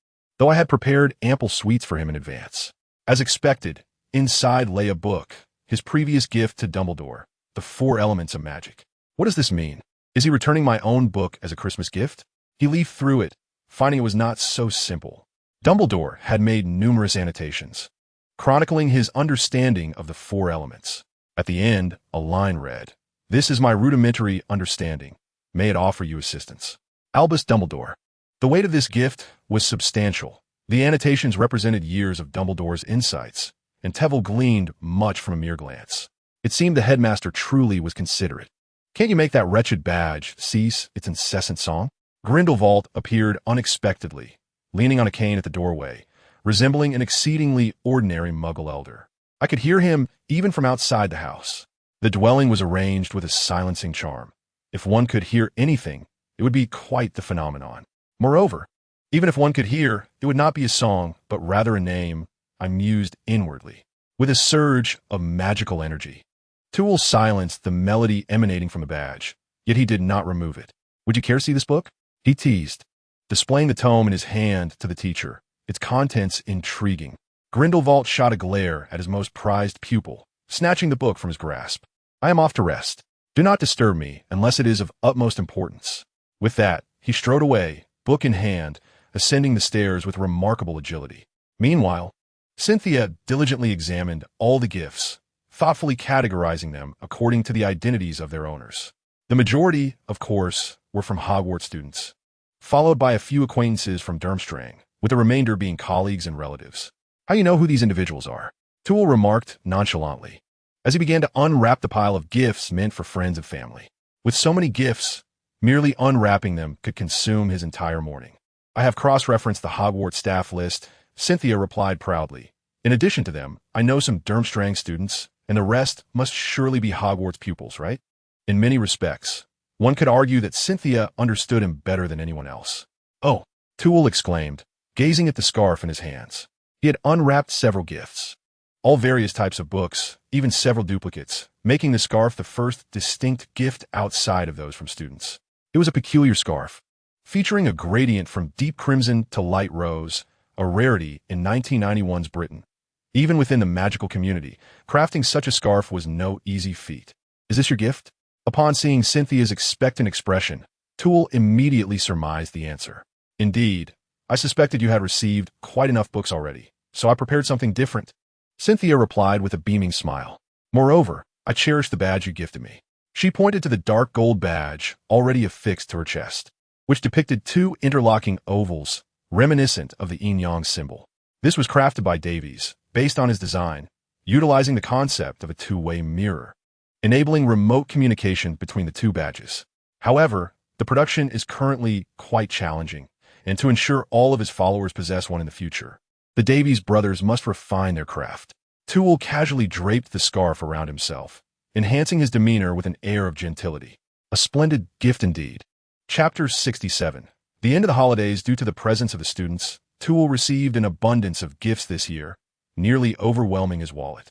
[SPEAKER 1] though I had prepared ample sweets for him in advance. As expected, inside lay a book, his previous gift to Dumbledore, The Four Elements of Magic. What does this mean? Is he returning my own book as a Christmas gift? He leafed through it, finding it was not so simple. Dumbledore had made numerous annotations, chronicling his understanding of the four elements. At the end, a line read, "This is my rudimentary understanding. May it offer you assistance. Albus Dumbledore." The weight of this gift was substantial. The annotations represented years of Dumbledore's insights, and Tevel gleaned much from a mere glance. It seemed the headmaster truly was considerate. "Can't you make that wretched badge cease its incessant song?" Grindelwald appeared unexpectedly, leaning on a cane at the doorway, resembling an exceedingly ordinary Muggle elder. I could hear him even from outside the house. The dwelling was arranged with a silencing charm. If one could hear anything, it would be quite the phenomenon. Moreover, even if one could hear, it would not be a song, but rather a name, I mused inwardly, with a surge of magical energy. Toole silenced the melody emanating from the badge, yet he did not remove it. "Would you care to see this book?" he teased, displaying the tome in his hand to the teacher, its contents intriguing. Grindelwald shot a glare at his most prized pupil, snatching the book from his grasp. "I am off to rest. Do not disturb me unless it is of utmost importance." With that, he strode away, book in hand, ascending the stairs with remarkable agility. Meanwhile, Cynthia diligently examined all the gifts, thoughtfully categorizing them according to the identities of their owners. The majority, of course, were from Hogwarts students, followed by a few acquaintances from Durmstrang, with the remainder being colleagues and relatives. "How you know who these individuals are?" Toole remarked nonchalantly, as he began to unwrap the pile of gifts meant for friends and family. With so many gifts, merely unwrapping them could consume his entire morning. "I have cross-referenced the Hogwarts staff list," Cynthia replied proudly. "In addition to them, I know some Durmstrang students, and the rest must surely be Hogwarts pupils, right?" In many respects, one could argue that Cynthia understood him better than anyone else. "Oh," Toole exclaimed, gazing at the scarf in his hands. He had unwrapped several gifts, all various types of books, even several duplicates, making the scarf the first distinct gift outside of those from students. It was a peculiar scarf, featuring a gradient from deep crimson to light rose, a rarity in 1991's Britain. Even within the magical community, crafting such a scarf was no easy feat. "Is this your gift?" Upon seeing Cynthia's expectant expression, Toole immediately surmised the answer. "Indeed, I suspected you had received quite enough books already, so I prepared something different." Cynthia replied with a beaming smile. "Moreover, I cherish the badge you gifted me." She pointed to the dark gold badge already affixed to her chest, which depicted two interlocking ovals reminiscent of the yin-yang symbol. This was crafted by Davies, based on his design, utilizing the concept of a two-way mirror, enabling remote communication between the two badges. However, the production is currently quite challenging, and to ensure all of his followers possess one in the future, the Davies brothers must refine their craft. Toole casually draped the scarf around himself, enhancing his demeanor with an air of gentility. A splendid gift indeed. Chapter 67. The end of the holidays. Due to the presence of the students, Toole received an abundance of gifts this year, nearly overwhelming his wallet.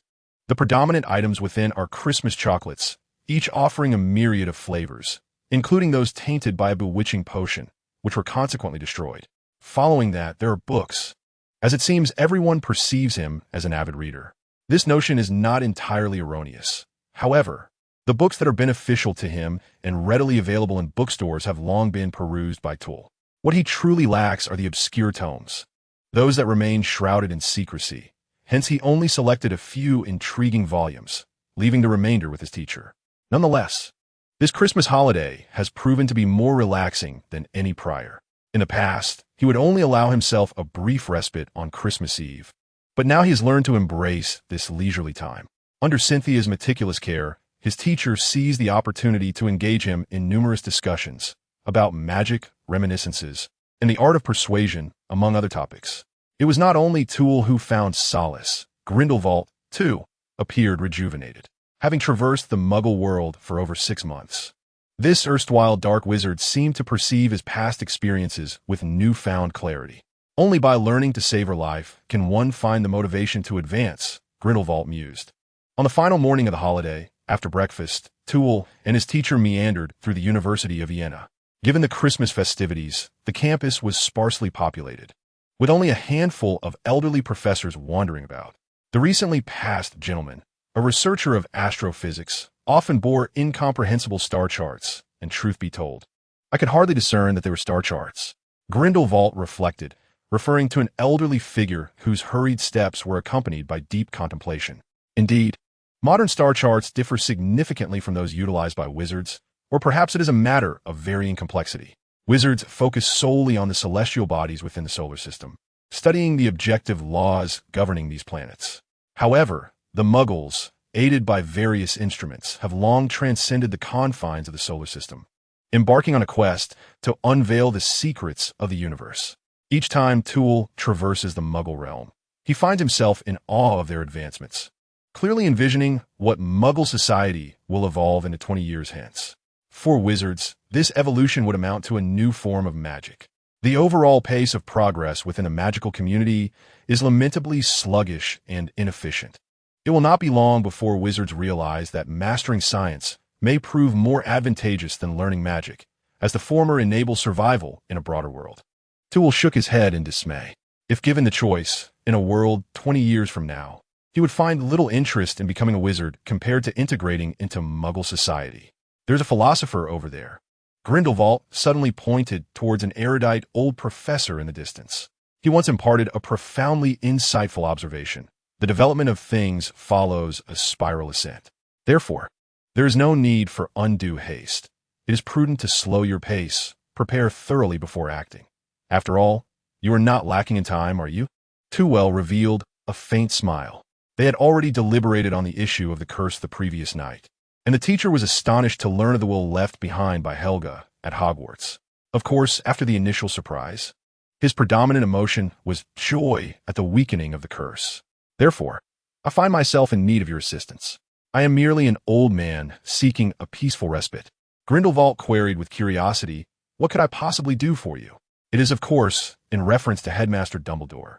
[SPEAKER 1] The predominant items within are Christmas chocolates, each offering a myriad of flavors, including those tainted by a bewitching potion, which were consequently destroyed. Following that, there are books, as it seems everyone perceives him as an avid reader. This notion is not entirely erroneous. However, the books that are beneficial to him and readily available in bookstores have long been perused by Toole. What he truly lacks are the obscure tomes, those that remain shrouded in secrecy. Hence he only selected a few intriguing volumes, leaving the remainder with his teacher. Nonetheless, this Christmas holiday has proven to be more relaxing than any prior. In the past, he would only allow himself a brief respite on Christmas Eve, but now he has learned to embrace this leisurely time. Under Cynthia's meticulous care, his teacher seized the opportunity to engage him in numerous discussions about magic, reminiscences, and the art of persuasion, among other topics. It was not only Toole who found solace. Grindelwald, too, appeared rejuvenated, having traversed the Muggle world for over 6 months. This erstwhile dark wizard seemed to perceive his past experiences with newfound clarity. Only by learning to save her life can one find the motivation to advance, Grindelwald mused. On the final morning of the holiday, after breakfast, Toole and his teacher meandered through the University of Vienna. Given the Christmas festivities, the campus was sparsely populated, with only a handful of elderly professors wandering about. The recently passed gentleman, a researcher of astrophysics, often bore incomprehensible star charts, and truth be told, I could hardly discern that they were star charts. Grindelwald reflected, referring to an elderly figure whose hurried steps were accompanied by deep contemplation. Indeed, modern star charts differ significantly from those utilized by wizards, or perhaps it is a matter of varying complexity. Wizards focus solely on the celestial bodies within the solar system, studying the objective laws governing these planets. However, the Muggles, aided by various instruments, have long transcended the confines of the solar system, embarking on a quest to unveil the secrets of the universe. Each time Toole traverses the Muggle realm, he finds himself in awe of their advancements, clearly envisioning what Muggle society will evolve into 20 years hence. For wizards, this evolution would amount to a new form of magic. The overall pace of progress within a magical community is lamentably sluggish and inefficient. It will not be long before wizards realize that mastering science may prove more advantageous than learning magic, as the former enables survival in a broader world. Toole shook his head in dismay. If given the choice, in a world 20 years from now, he would find little interest in becoming a wizard compared to integrating into Muggle society. There's a philosopher over there. Grindelwald suddenly pointed towards an erudite old professor in the distance. He once imparted a profoundly insightful observation. The development of things follows a spiral ascent. Therefore, there is no need for undue haste. It is prudent to slow your pace, prepare thoroughly before acting. After all, you are not lacking in time, are you? Toole revealed a faint smile. They had already deliberated on the issue of the curse the previous night, and the teacher was astonished to learn of the will left behind by Helga at Hogwarts. Of course, after the initial surprise, his predominant emotion was joy at the weakening of the curse. Therefore, I find myself in need of your assistance. I am merely an old man seeking a peaceful respite. Grindelwald queried with curiosity, what could I possibly do for you? It is, of course, in reference to Headmaster Dumbledore.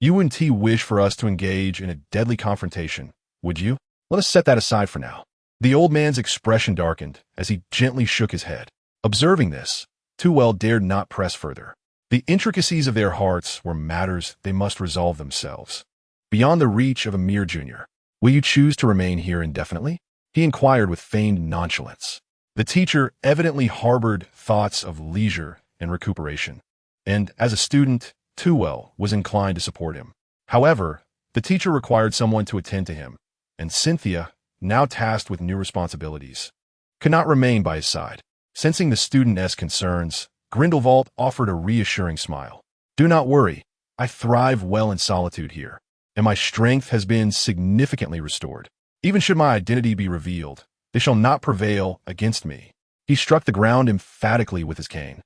[SPEAKER 1] You wouldn't wish for us to engage in a deadly confrontation, would you? Let us set that aside for now. The old man's expression darkened as he gently shook his head. Observing this, Toole dared not press further. The intricacies of their hearts were matters they must resolve themselves, beyond the reach of a mere junior. Will you choose to remain here indefinitely? He inquired with feigned nonchalance. The teacher evidently harbored thoughts of leisure and recuperation, and as a student, Toole was inclined to support him. However, the teacher required someone to attend to him, and Cynthia, now tasked with new responsibilities, could not remain by his side. Sensing the student's concerns, Grindelwald offered a reassuring smile. Do not worry, I thrive well in solitude here, and my strength has been significantly restored. Even should my identity be revealed, they shall not prevail against me. He struck the ground emphatically with his cane,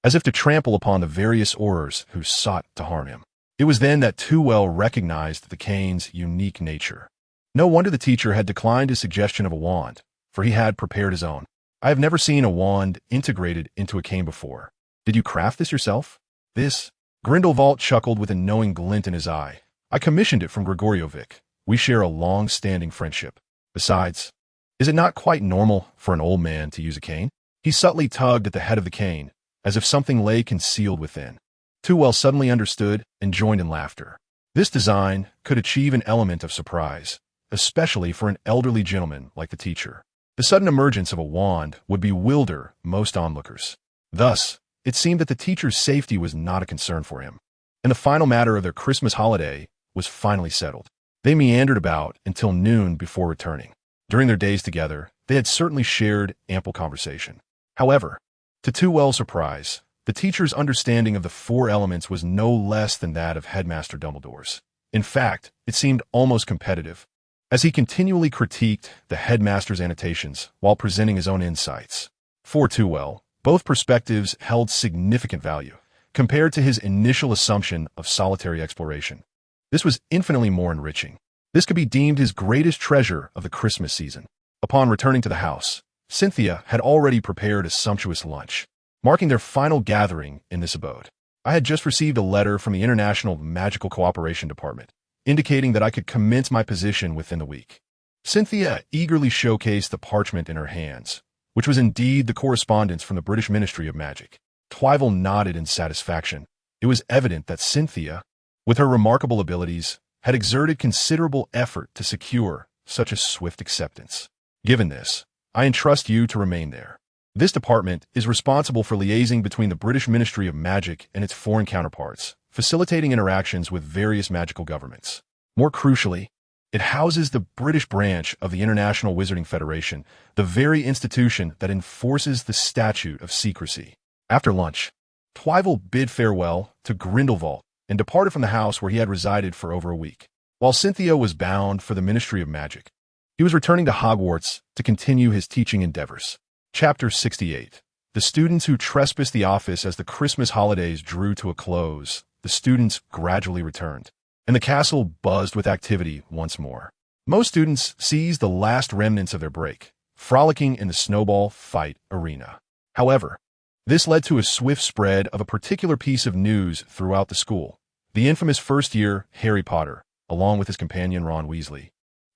[SPEAKER 1] as if to trample upon the various aurors who sought to harm him. It was then that Toole recognized the cane's unique nature. No wonder the teacher had declined his suggestion of a wand, for he had prepared his own. I have never seen a wand integrated into a cane before. Did you craft this yourself? This? Grindelwald chuckled with a knowing glint in his eye. I commissioned it from Grigoriovic. We share a long-standing friendship. Besides, is it not quite normal for an old man to use a cane? He subtly tugged at the head of the cane, as if something lay concealed within. Toole suddenly understood and joined in laughter. This design could achieve an element of surprise, especially for an elderly gentleman like the teacher. The sudden emergence of a wand would bewilder most onlookers. Thus, it seemed that the teacher's safety was not a concern for him, and the final matter of their Christmas holiday was finally settled. They meandered about until noon before returning. During their days together, they had certainly shared ample conversation. However, to Toole's surprise, the teacher's understanding of the four elements was no less than that of Headmaster Dumbledore's. In fact, it seemed almost competitive, as he continually critiqued the headmaster's annotations while presenting his own insights. For Toole, both perspectives held significant value, compared to his initial assumption of solitary exploration. This was infinitely more enriching. This could be deemed his greatest treasure of the Christmas season. Upon returning to the house, Cynthia had already prepared a sumptuous lunch, marking their final gathering in this abode. I had just received a letter from the International Magical Cooperation Department, indicating that I could commence my position within the week. Cynthia eagerly showcased the parchment in her hands, which was indeed the correspondence from the British Ministry of Magic. Twyvel nodded in satisfaction, It was evident that Cynthia, with her remarkable abilities, had exerted considerable effort to secure such a swift acceptance. Given this, I entrust you to remain there. This department is responsible for liaising between the British Ministry of Magic and its foreign counterparts, facilitating interactions with various magical governments. More crucially, it houses the British branch of the International Wizarding Federation, the very institution that enforces the Statute of Secrecy. After lunch, Twyvel bid farewell to Grindelwald and departed from the house where he had resided for over a week. While Cynthia was bound for the Ministry of Magic, he was returning to Hogwarts to continue his teaching endeavors. Chapter 68. The students who trespassed the office. As the Christmas holidays drew to a close, the students gradually returned, and the castle buzzed with activity once more. Most students seized the last remnants of their break, frolicking in the snowball fight arena. However, this led to a swift spread of a particular piece of news throughout the school. The infamous first-year Harry Potter, along with his companion Ron Weasley,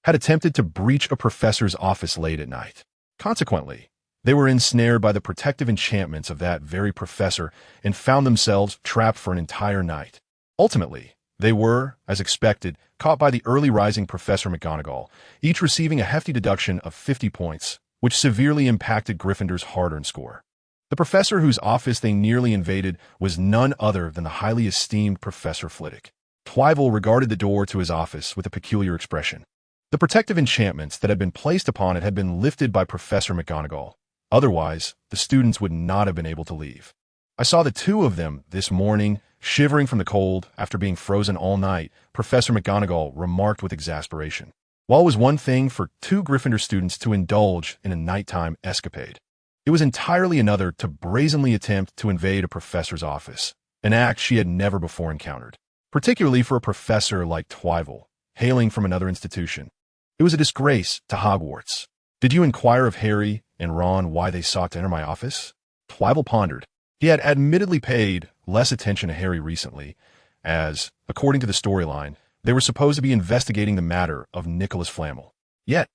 [SPEAKER 1] had attempted to breach a professor's office late at night. Consequently, they were ensnared by the protective enchantments of that very professor and found themselves trapped for an entire night. Ultimately, they were, as expected, caught by the early rising Professor McGonagall, each receiving a hefty deduction of 50 points, which severely impacted Gryffindor's hard-earned score. The professor whose office they nearly invaded was none other than the highly esteemed Professor Flitwick. Twyvel regarded the door to his office with a peculiar expression. The protective enchantments that had been placed upon it had been lifted by Professor McGonagall. Otherwise, the students would not have been able to leave. I saw the two of them this morning, shivering from the cold after being frozen all night, Professor McGonagall remarked with exasperation. While it was one thing for two Gryffindor students to indulge in a nighttime escapade, it was entirely another to brazenly attempt to invade a professor's office, an act she had never before encountered, particularly for a professor like Twyvel, hailing from another institution. It was a disgrace to Hogwarts. Did you inquire of Harry and Ron why they sought to enter my office? Twyvel pondered. He had admittedly paid less attention to Harry recently, as, according to the storyline, they were supposed to be investigating the matter of Nicholas Flamel. Yet,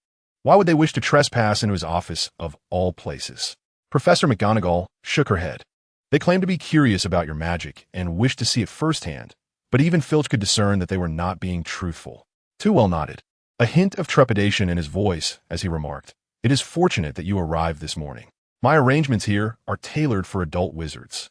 [SPEAKER 1] why would they wish to trespass into his office of all places? Professor McGonagall shook her head. They claimed to be curious about your magic and wished to see it firsthand, but even Filch could discern that they were not being truthful. Tywell nodded, a hint of trepidation in his voice as he remarked, "It is fortunate that you arrived this morning. My arrangements here are tailored for adult wizards.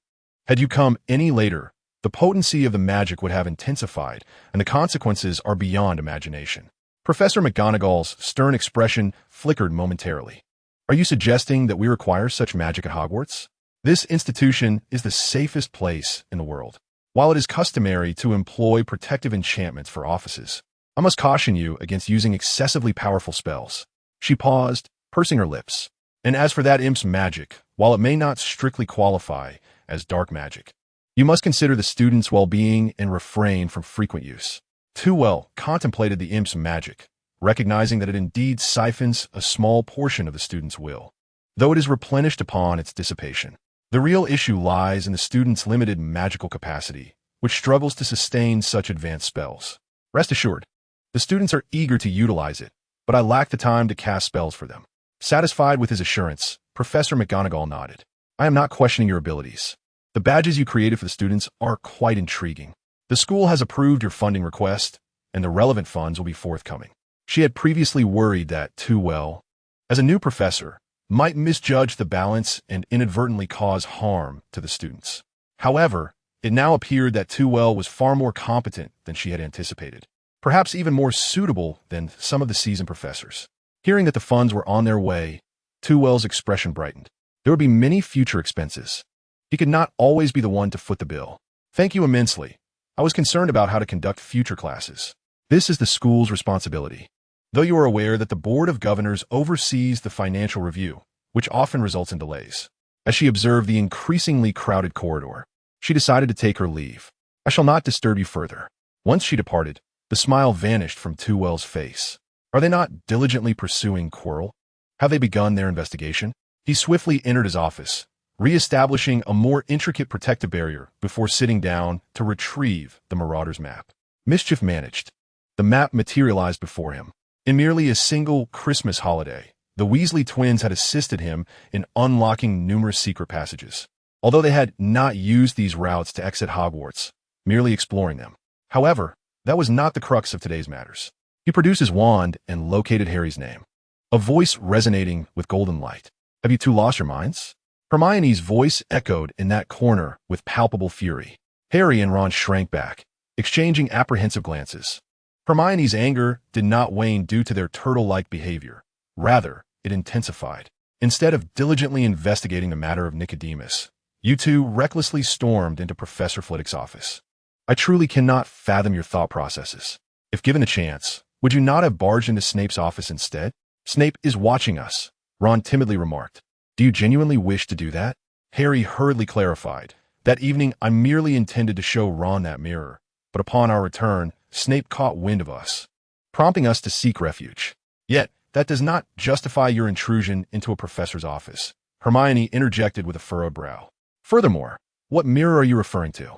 [SPEAKER 1] Had you come any later, the potency of the magic would have intensified, and the consequences are beyond imagination." Professor McGonagall's stern expression flickered momentarily. "Are you suggesting that we require such magic at Hogwarts? This institution is the safest place in the world. While it is customary to employ protective enchantments for offices, I must caution you against using excessively powerful spells." She paused, pursing her lips. "And as for that imp's magic, while it may not strictly qualify as dark magic, you must consider the student's well-being and refrain from frequent use." Tywell contemplated the imp's magic, recognizing that it indeed siphons a small portion of the student's will, though it is replenished upon its dissipation. The real issue lies in the student's limited magical capacity, which struggles to sustain such advanced spells. Rest assured, the students are eager to utilize it, but I lack the time to cast spells for them. Satisfied with his assurance, Professor McGonagall nodded. "I am not questioning your abilities. The badges you created for the students are quite intriguing. The school has approved your funding request, and the relevant funds will be forthcoming." She had previously worried that Tywell, as a new professor, might misjudge the balance and inadvertently cause harm to the students. However, it now appeared that Tywell was far more competent than she had anticipated, perhaps even more suitable than some of the seasoned professors. Hearing that the funds were on their way, Tywell's expression brightened. There would be many future expenses. He could not always be the one to foot the bill. "Thank you immensely. I was concerned about how to conduct future classes. This is the school's responsibility. Though you are aware that the Board of Governors oversees the financial review, which often results in delays." As she observed the increasingly crowded corridor, she decided to take her leave. "I shall not disturb you further." Once she departed, the smile vanished from Tywell's face. Are they not diligently pursuing Quirrell? Have they begun their investigation? He swiftly entered his office, re-establishing a more intricate protective barrier before sitting down to retrieve the Marauder's map. Mischief managed. The map materialized before him. In merely a single Christmas holiday, the Weasley twins had assisted him in unlocking numerous secret passages. although they had not used these routes to exit Hogwarts, merely exploring them. However, that was not the crux of today's matters. He produced his wand and located Harry's name. A voice resonating with golden light. Have you two lost your minds? Hermione's voice echoed in that corner with palpable fury. Harry and Ron shrank back, exchanging apprehensive glances. Hermione's anger did not wane due to their turtle-like behavior. Rather, it intensified. Instead of diligently investigating the matter of Nicodemus, you two recklessly stormed into Professor Flitwick's office. I truly cannot fathom your thought processes. If given a chance, would you not have barged into Snape's office instead? Snape is watching us, Ron timidly remarked. Do you genuinely wish to do that? Harry hurriedly clarified. That evening, I merely intended to show Ron that mirror, but upon our return, Snape caught wind of us, prompting us to seek refuge. Yet, that does not justify your intrusion into a professor's office, Hermione interjected with a furrowed brow. Furthermore, what mirror are you referring to?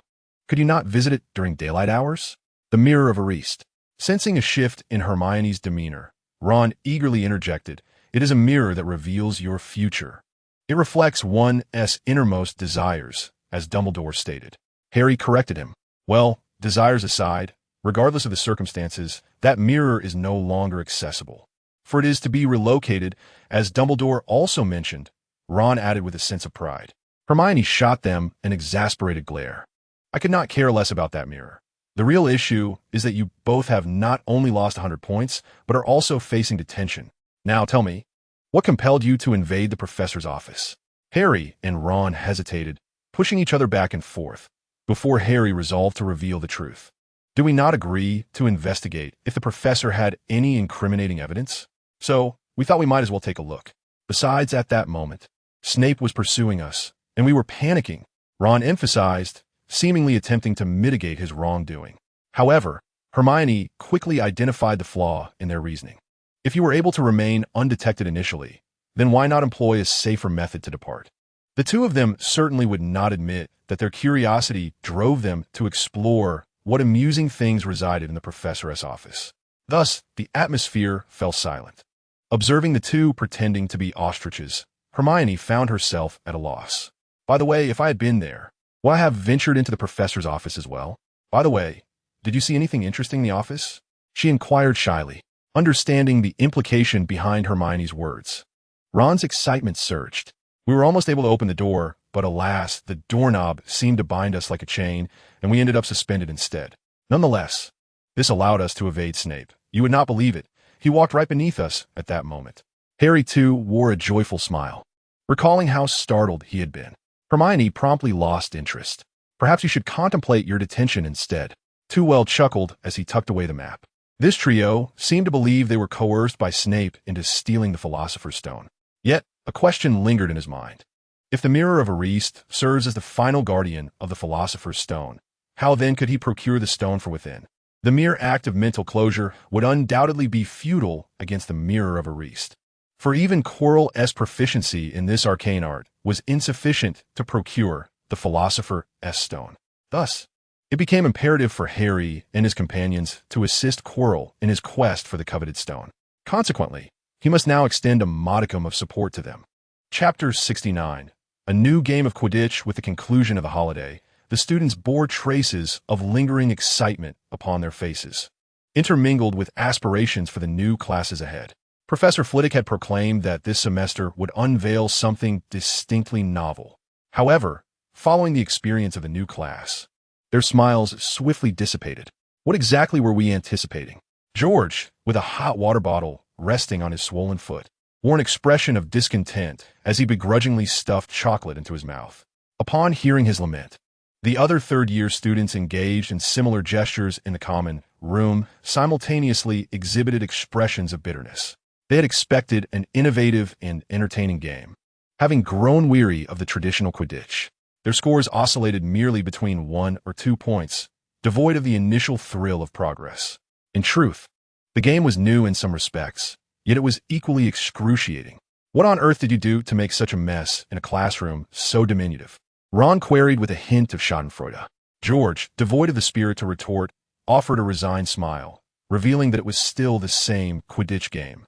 [SPEAKER 1] Could you not visit it during daylight hours? The mirror of Ariste. Sensing a shift in Hermione's demeanor, Ron eagerly interjected, it is a mirror that reveals your future. It reflects one's innermost desires, as Dumbledore stated. Harry corrected him. Well, desires aside, regardless of the circumstances, that mirror is no longer accessible. For it is to be relocated, as Dumbledore also mentioned, Ron added with a sense of pride. Hermione shot them an exasperated glare. I could not care less about that mirror. The real issue is that you both have not only lost 100 points, but are also facing detention. Now tell me, what compelled you to invade the professor's office? Harry and Ron hesitated, pushing each other back and forth, before Harry resolved to reveal the truth. Do we not agree to investigate if the professor had any incriminating evidence? So, we thought we might as well take a look. Besides, at that moment, Snape was pursuing us, and we were panicking, Ron emphasized, seemingly attempting to mitigate his wrongdoing. However, Hermione quickly identified the flaw in their reasoning. If you were able to remain undetected initially, then why not employ a safer method to depart? The two of them certainly would not admit that their curiosity drove them to explore what amusing things resided in the professor's office. Thus, the atmosphere fell silent. Observing the two pretending to be ostriches, Hermione found herself at a loss. By the way, if I had been there, would I have ventured into the professor's office as well? By the way, did you see anything interesting in the office? She inquired shyly, understanding the implication behind Hermione's words. Ron's excitement surged. We were almost able to open the door, but alas, the doorknob seemed to bind us like a chain, and we ended up suspended instead. Nonetheless, this allowed us to evade Snape. You would not believe it. He walked right beneath us at that moment. Harry, too, wore a joyful smile, recalling how startled he had been. Hermione promptly lost interest. Perhaps you should contemplate your detention instead. Too chuckled as he tucked away the map. This trio seemed to believe they were coerced by Snape into stealing the Philosopher's Stone. Yet, a question lingered in his mind. If the Mirror of Ariste serves as the final guardian of the Philosopher's Stone, how then could he procure the stone from within? The mere act of mental closure would undoubtedly be futile against the Mirror of Ariste. For even Quirrell's proficiency in this arcane art was insufficient to procure the Philosopher's Stone. Thus, it became imperative for Harry and his companions to assist Quirrell in his quest for the coveted stone. Consequently, he must now extend a modicum of support to them. Chapter 69. A new game of Quidditch. With the conclusion of the holiday, the students bore traces of lingering excitement upon their faces, intermingled with aspirations for the new classes ahead. Professor Flitwick had proclaimed that this semester would unveil something distinctly novel. However, following the experience of the new class, their smiles swiftly dissipated. What exactly were we anticipating? George, with a hot water bottle resting on his swollen foot, wore an expression of discontent as he begrudgingly stuffed chocolate into his mouth. Upon hearing his lament, the other third-year students engaged in similar gestures in the common room simultaneously exhibited expressions of bitterness. They had expected an innovative and entertaining game. Having grown weary of the traditional Quidditch, their scores oscillated merely between 1 or 2 points, devoid of the initial thrill of progress. In truth, the game was new in some respects, yet it was equally excruciating. What on earth did you do to make such a mess in a classroom so diminutive? Ron queried with a hint of schadenfreude. George, devoid of the spirit to retort, offered a resigned smile, revealing that it was still the same Quidditch game,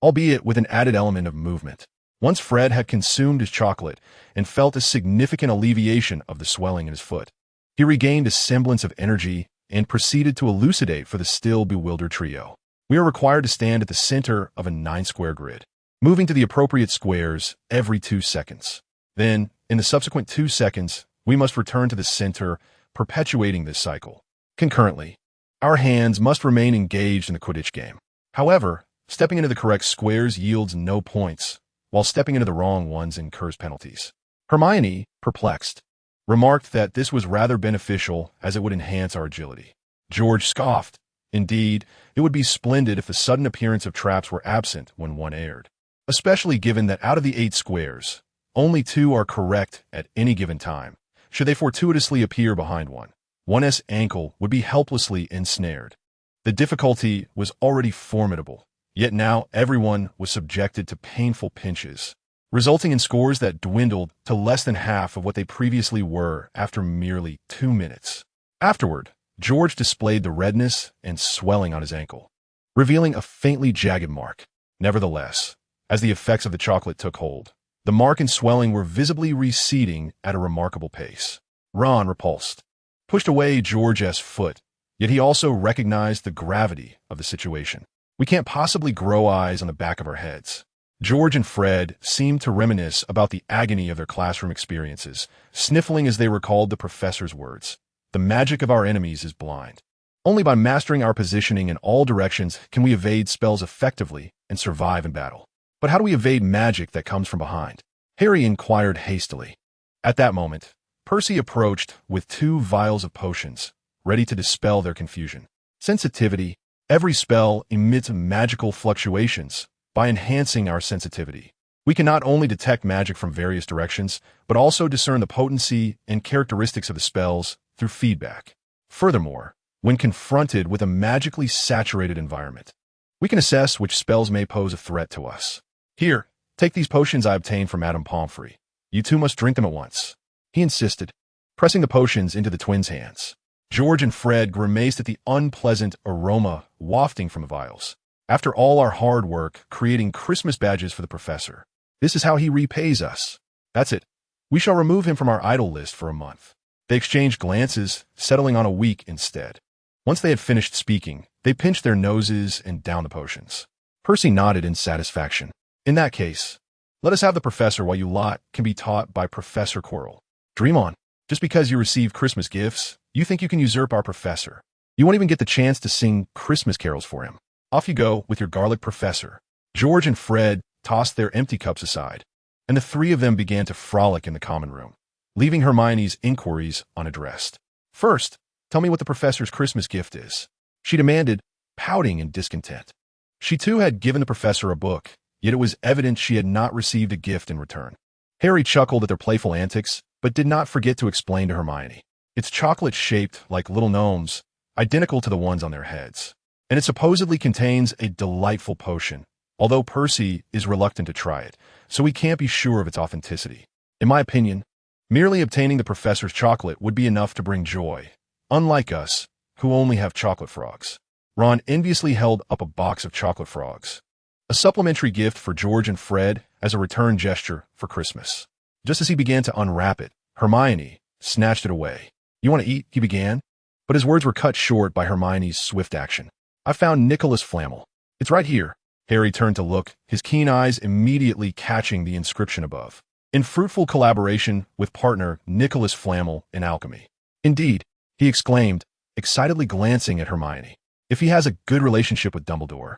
[SPEAKER 1] albeit with an added element of movement. Once Fred had consumed his chocolate and felt a significant alleviation of the swelling in his foot, he regained a semblance of energy and proceeded to elucidate for the still bewildered trio. We are required to stand at the center of a 9-square grid, moving to the appropriate squares every 2 seconds. Then, in the subsequent 2 seconds, we must return to the center, perpetuating this cycle. Concurrently, our hands must remain engaged in the Quidditch game. However, stepping into the correct squares yields no points, while stepping into the wrong ones incurs penalties. Hermione, perplexed, remarked that this was rather beneficial as it would enhance our agility. George scoffed. Indeed, it would be splendid if the sudden appearance of traps were absent when one aired, especially given that out of the 8 squares, only 2 are correct at any given time. Should they fortuitously appear behind one, one's ankle would be helplessly ensnared. The difficulty was already formidable, yet now everyone was subjected to painful pinches, resulting in scores that dwindled to less than half of what they previously were after merely 2 minutes. Afterward, George displayed the redness and swelling on his ankle, revealing a faintly jagged mark. Nevertheless, as the effects of the chocolate took hold, the mark and swelling were visibly receding at a remarkable pace. Ron, repulsed, pushed away George's foot, yet he also recognized the gravity of the situation. We can't possibly grow eyes on the back of our heads. George and Fred seemed to reminisce about the agony of their classroom experiences, sniffling as they recalled the professor's words. The magic of our enemies is blind. Only by mastering our positioning in all directions can we evade spells effectively and survive in battle. But how do we evade magic that comes from behind? Harry inquired hastily. At that moment, Percy approached with 2 vials of potions, ready to dispel their confusion. Sensitivity. Every spell emits magical fluctuations. By enhancing our sensitivity, we can not only detect magic from various directions, but also discern the potency and characteristics of the spells through feedback. Furthermore, when confronted with a magically saturated environment, we can assess which spells may pose a threat to us. Here, take these potions I obtained from Madame Pomfrey. You 2 must drink them at once, he insisted, pressing the potions into the twins' hands. George and Fred grimaced at the unpleasant aroma wafting from the vials. After all our hard work creating Christmas badges for the professor, this is how he repays us. That's it. We shall remove him from our idol list for a month. They exchanged glances, settling on a week instead. Once they had finished speaking, they pinched their noses and downed the potions. Percy nodded in satisfaction. In that case, let us have the professor while you lot can be taught by Professor Quirrell. Dream on. Just because you receive Christmas gifts, you think you can usurp our professor. You won't even get the chance to sing Christmas carols for him. Off you go with your garlic professor. George and Fred tossed their empty cups aside, and the 3 of them began to frolic in the common room, leaving Hermione's inquiries unaddressed. First, tell me what the professor's Christmas gift is, she demanded, pouting in discontent. She too had given the professor a book, yet it was evident she had not received a gift in return. Harry chuckled at their playful antics, but did not forget to explain to Hermione. It's chocolate-shaped like little gnomes, identical to the ones on their heads. And it supposedly contains a delightful potion, although Percy is reluctant to try it, so we can't be sure of its authenticity. In my opinion, merely obtaining the professor's chocolate would be enough to bring joy, unlike us, who only have chocolate frogs. Ron enviously held up a box of chocolate frogs, a supplementary gift for George and Fred as a return gesture for Christmas. Just as he began to unwrap it, Hermione snatched it away. You want to eat? He began, but his words were cut short by Hermione's swift action. I found Nicholas Flamel. It's right here. Harry turned to look, his keen eyes immediately catching the inscription above. In fruitful collaboration with partner Nicholas Flamel in alchemy. Indeed, he exclaimed, excitedly glancing at Hermione. If he has a good relationship with Dumbledore,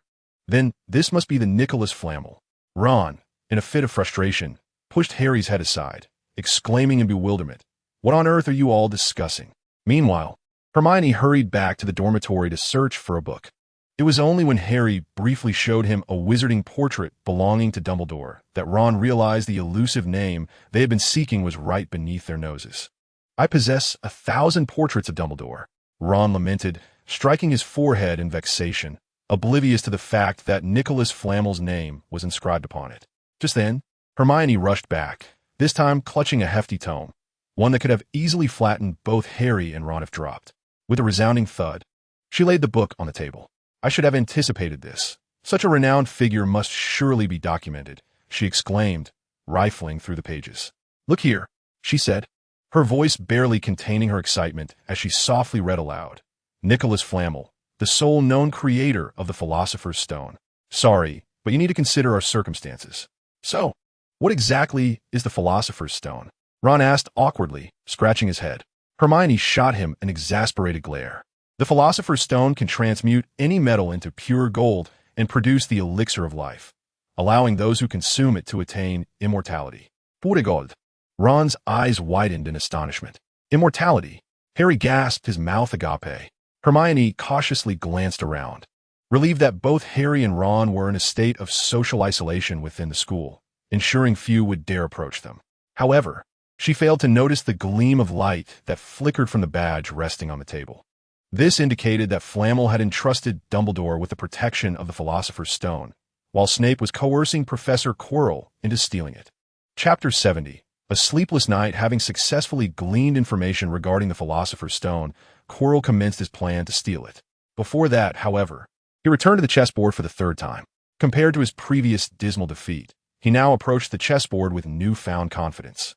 [SPEAKER 1] then this must be the Nicholas Flamel. Ron, in a fit of frustration, pushed Harry's head aside, exclaiming in bewilderment, "What on earth are you all discussing?" Meanwhile, Hermione hurried back to the dormitory to search for a book. It was only when Harry briefly showed him a wizarding portrait belonging to Dumbledore that Ron realized the elusive name they had been seeking was right beneath their noses. I possess 1,000 portraits of Dumbledore, Ron lamented, striking his forehead in vexation, oblivious to the fact that Nicholas Flamel's name was inscribed upon it. Just then, Hermione rushed back, this time clutching a hefty tome, one that could have easily flattened both Harry and Ron if dropped. With a resounding thud, she laid the book on the table. I should have anticipated this. Such a renowned figure must surely be documented, she exclaimed, rifling through the pages. "Look here," she said, her voice barely containing her excitement as she softly read aloud. "Nicholas Flamel, the sole known creator of the Philosopher's Stone. Sorry, but you need to consider our circumstances." "So, what exactly is the Philosopher's Stone?" Ron asked awkwardly, scratching his head. Hermione shot him an exasperated glare. "The Philosopher's Stone can transmute any metal into pure gold and produce the elixir of life, allowing those who consume it to attain immortality." "Pure gold." Ron's eyes widened in astonishment. "Immortality?" Harry gasped, his mouth agape. Hermione cautiously glanced around, relieved that both Harry and Ron were in a state of social isolation within the school, ensuring few would dare approach them. However, she failed to notice the gleam of light that flickered from the badge resting on the table. This indicated that Flamel had entrusted Dumbledore with the protection of the Philosopher's Stone, while Snape was coercing Professor Quirrell into stealing it. Chapter 70. A sleepless night. Having successfully gleaned information regarding the Philosopher's Stone, Quirrell commenced his plan to steal it. Before that, however, he returned to the chessboard for the third time. Compared to his previous dismal defeat, he now approached the chessboard with newfound confidence,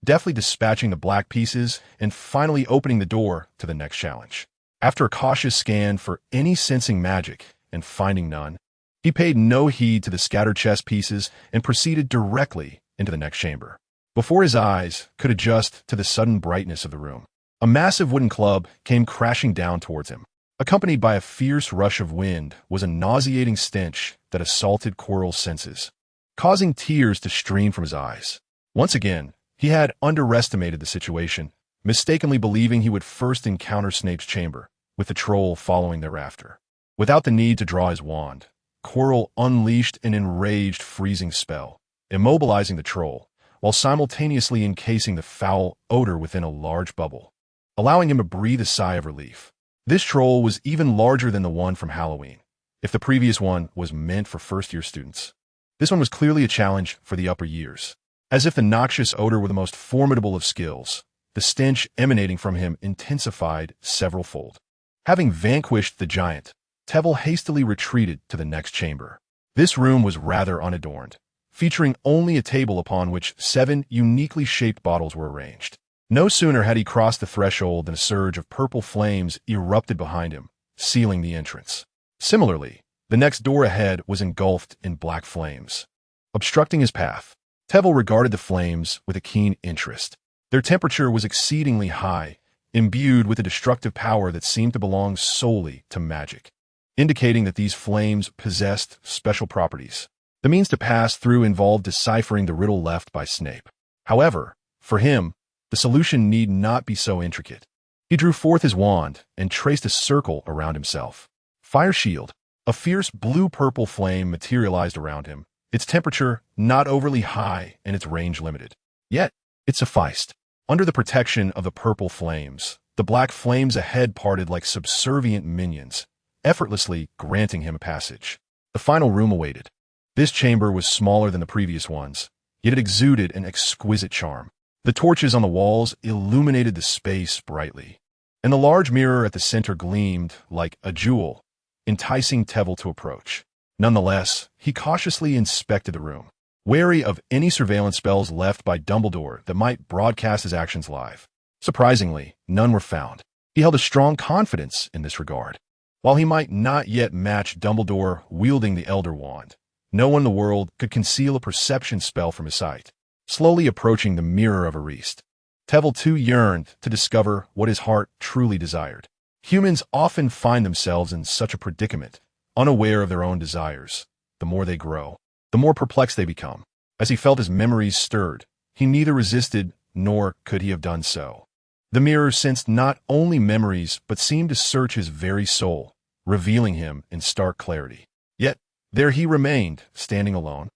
[SPEAKER 1] deftly dispatching the black pieces and finally opening the door to the next challenge. After a cautious scan for any sensing magic and finding none, he paid no heed to the scattered chess pieces and proceeded directly into the next chamber. Before his eyes could adjust to the sudden brightness of the room, a massive wooden club came crashing down towards him. Accompanied by a fierce rush of wind was a nauseating stench that assaulted Quirrell's senses, causing tears to stream from his eyes. Once again, he had underestimated the situation, mistakenly believing he would first encounter Snape's chamber, with the troll following thereafter. Without the need to draw his wand, Quirrell unleashed an enraged freezing spell, immobilizing the troll, while simultaneously encasing the foul odor within a large bubble, allowing him to breathe a sigh of relief. This troll was even larger than the one from Halloween, if the previous one was meant for first-year students. This one was clearly a challenge for the upper years. As if the noxious odor were the most formidable of skills, the stench emanating from him intensified several-fold. Having vanquished the giant, Tevel hastily retreated to the next chamber. This room was rather unadorned, featuring only a table upon which 7 uniquely shaped bottles were arranged. No sooner had he crossed the threshold than a surge of purple flames erupted behind him, sealing the entrance. Similarly, the next door ahead was engulfed in black flames, obstructing his path. Tevel regarded the flames with a keen interest. Their temperature was exceedingly high, imbued with a destructive power that seemed to belong solely to magic, indicating that these flames possessed special properties. The means to pass through involved deciphering the riddle left by Snape. However, for him, the solution need not be so intricate. He drew forth his wand and traced a circle around himself. Fire shield. A fierce blue-purple flame materialized around him, its temperature not overly high and its range limited. Yet, it sufficed. Under the protection of the purple flames, the black flames ahead parted like subservient minions, effortlessly granting him a passage. The final room awaited. This chamber was smaller than the previous ones, yet it exuded an exquisite charm. The torches on the walls illuminated the space brightly, and the large mirror at the center gleamed like a jewel, enticing Tevel to approach. Nonetheless, he cautiously inspected the room, wary of any surveillance spells left by Dumbledore that might broadcast his actions live. Surprisingly, none were found. He held a strong confidence in this regard. While he might not yet match Dumbledore wielding the Elder Wand, no one in the world could conceal a perception spell from his sight. Slowly approaching the mirror of Ariste, Tevel too yearned to discover what his heart truly desired. Humans often find themselves in such a predicament, unaware of their own desires. The more they grow, the more perplexed they become. As he felt his memories stirred, he neither resisted nor could he have done so. The mirror sensed not only memories but seemed to search his very soul, revealing him in stark clarity. Yet, there he remained, standing alone,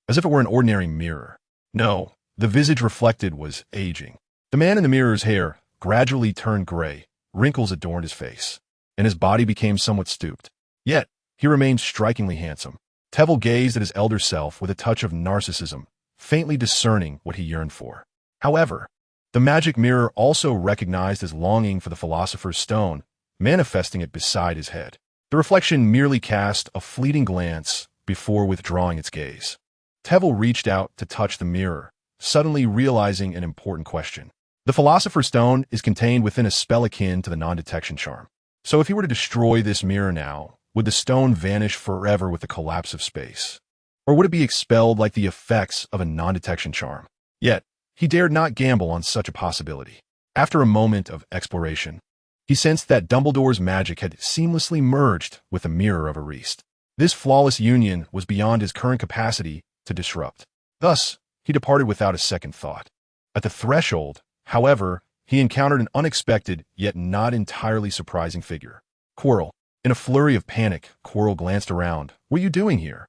[SPEAKER 1] as if it were an ordinary mirror. No, the visage reflected was aging. The man in the mirror's hair gradually turned gray, wrinkles adorned his face, and his body became somewhat stooped. Yet, he remained strikingly handsome. Tevel gazed at his elder self with a touch of narcissism, faintly discerning what he yearned for. However, the magic mirror also recognized his longing for the Philosopher's Stone, manifesting it beside his head. The reflection merely cast a fleeting glance before withdrawing its gaze. Tevel reached out to touch the mirror, suddenly realizing an important question. The Philosopher's Stone is contained within a spell akin to the non-detection charm. So if he were to destroy this mirror now, would the stone vanish forever with the collapse of space? Or would it be expelled like the effects of a non-detection charm? Yet, he dared not gamble on such a possibility. After a moment of exploration, he sensed that Dumbledore's magic had seamlessly merged with the mirror of Ariste. This flawless union was beyond his current capacity to disrupt. Thus, he departed without a second thought. At the threshold, however, he encountered an unexpected yet not entirely surprising figure. Quirrell. In a flurry of panic, Quirrell glanced around. "What are you doing here?"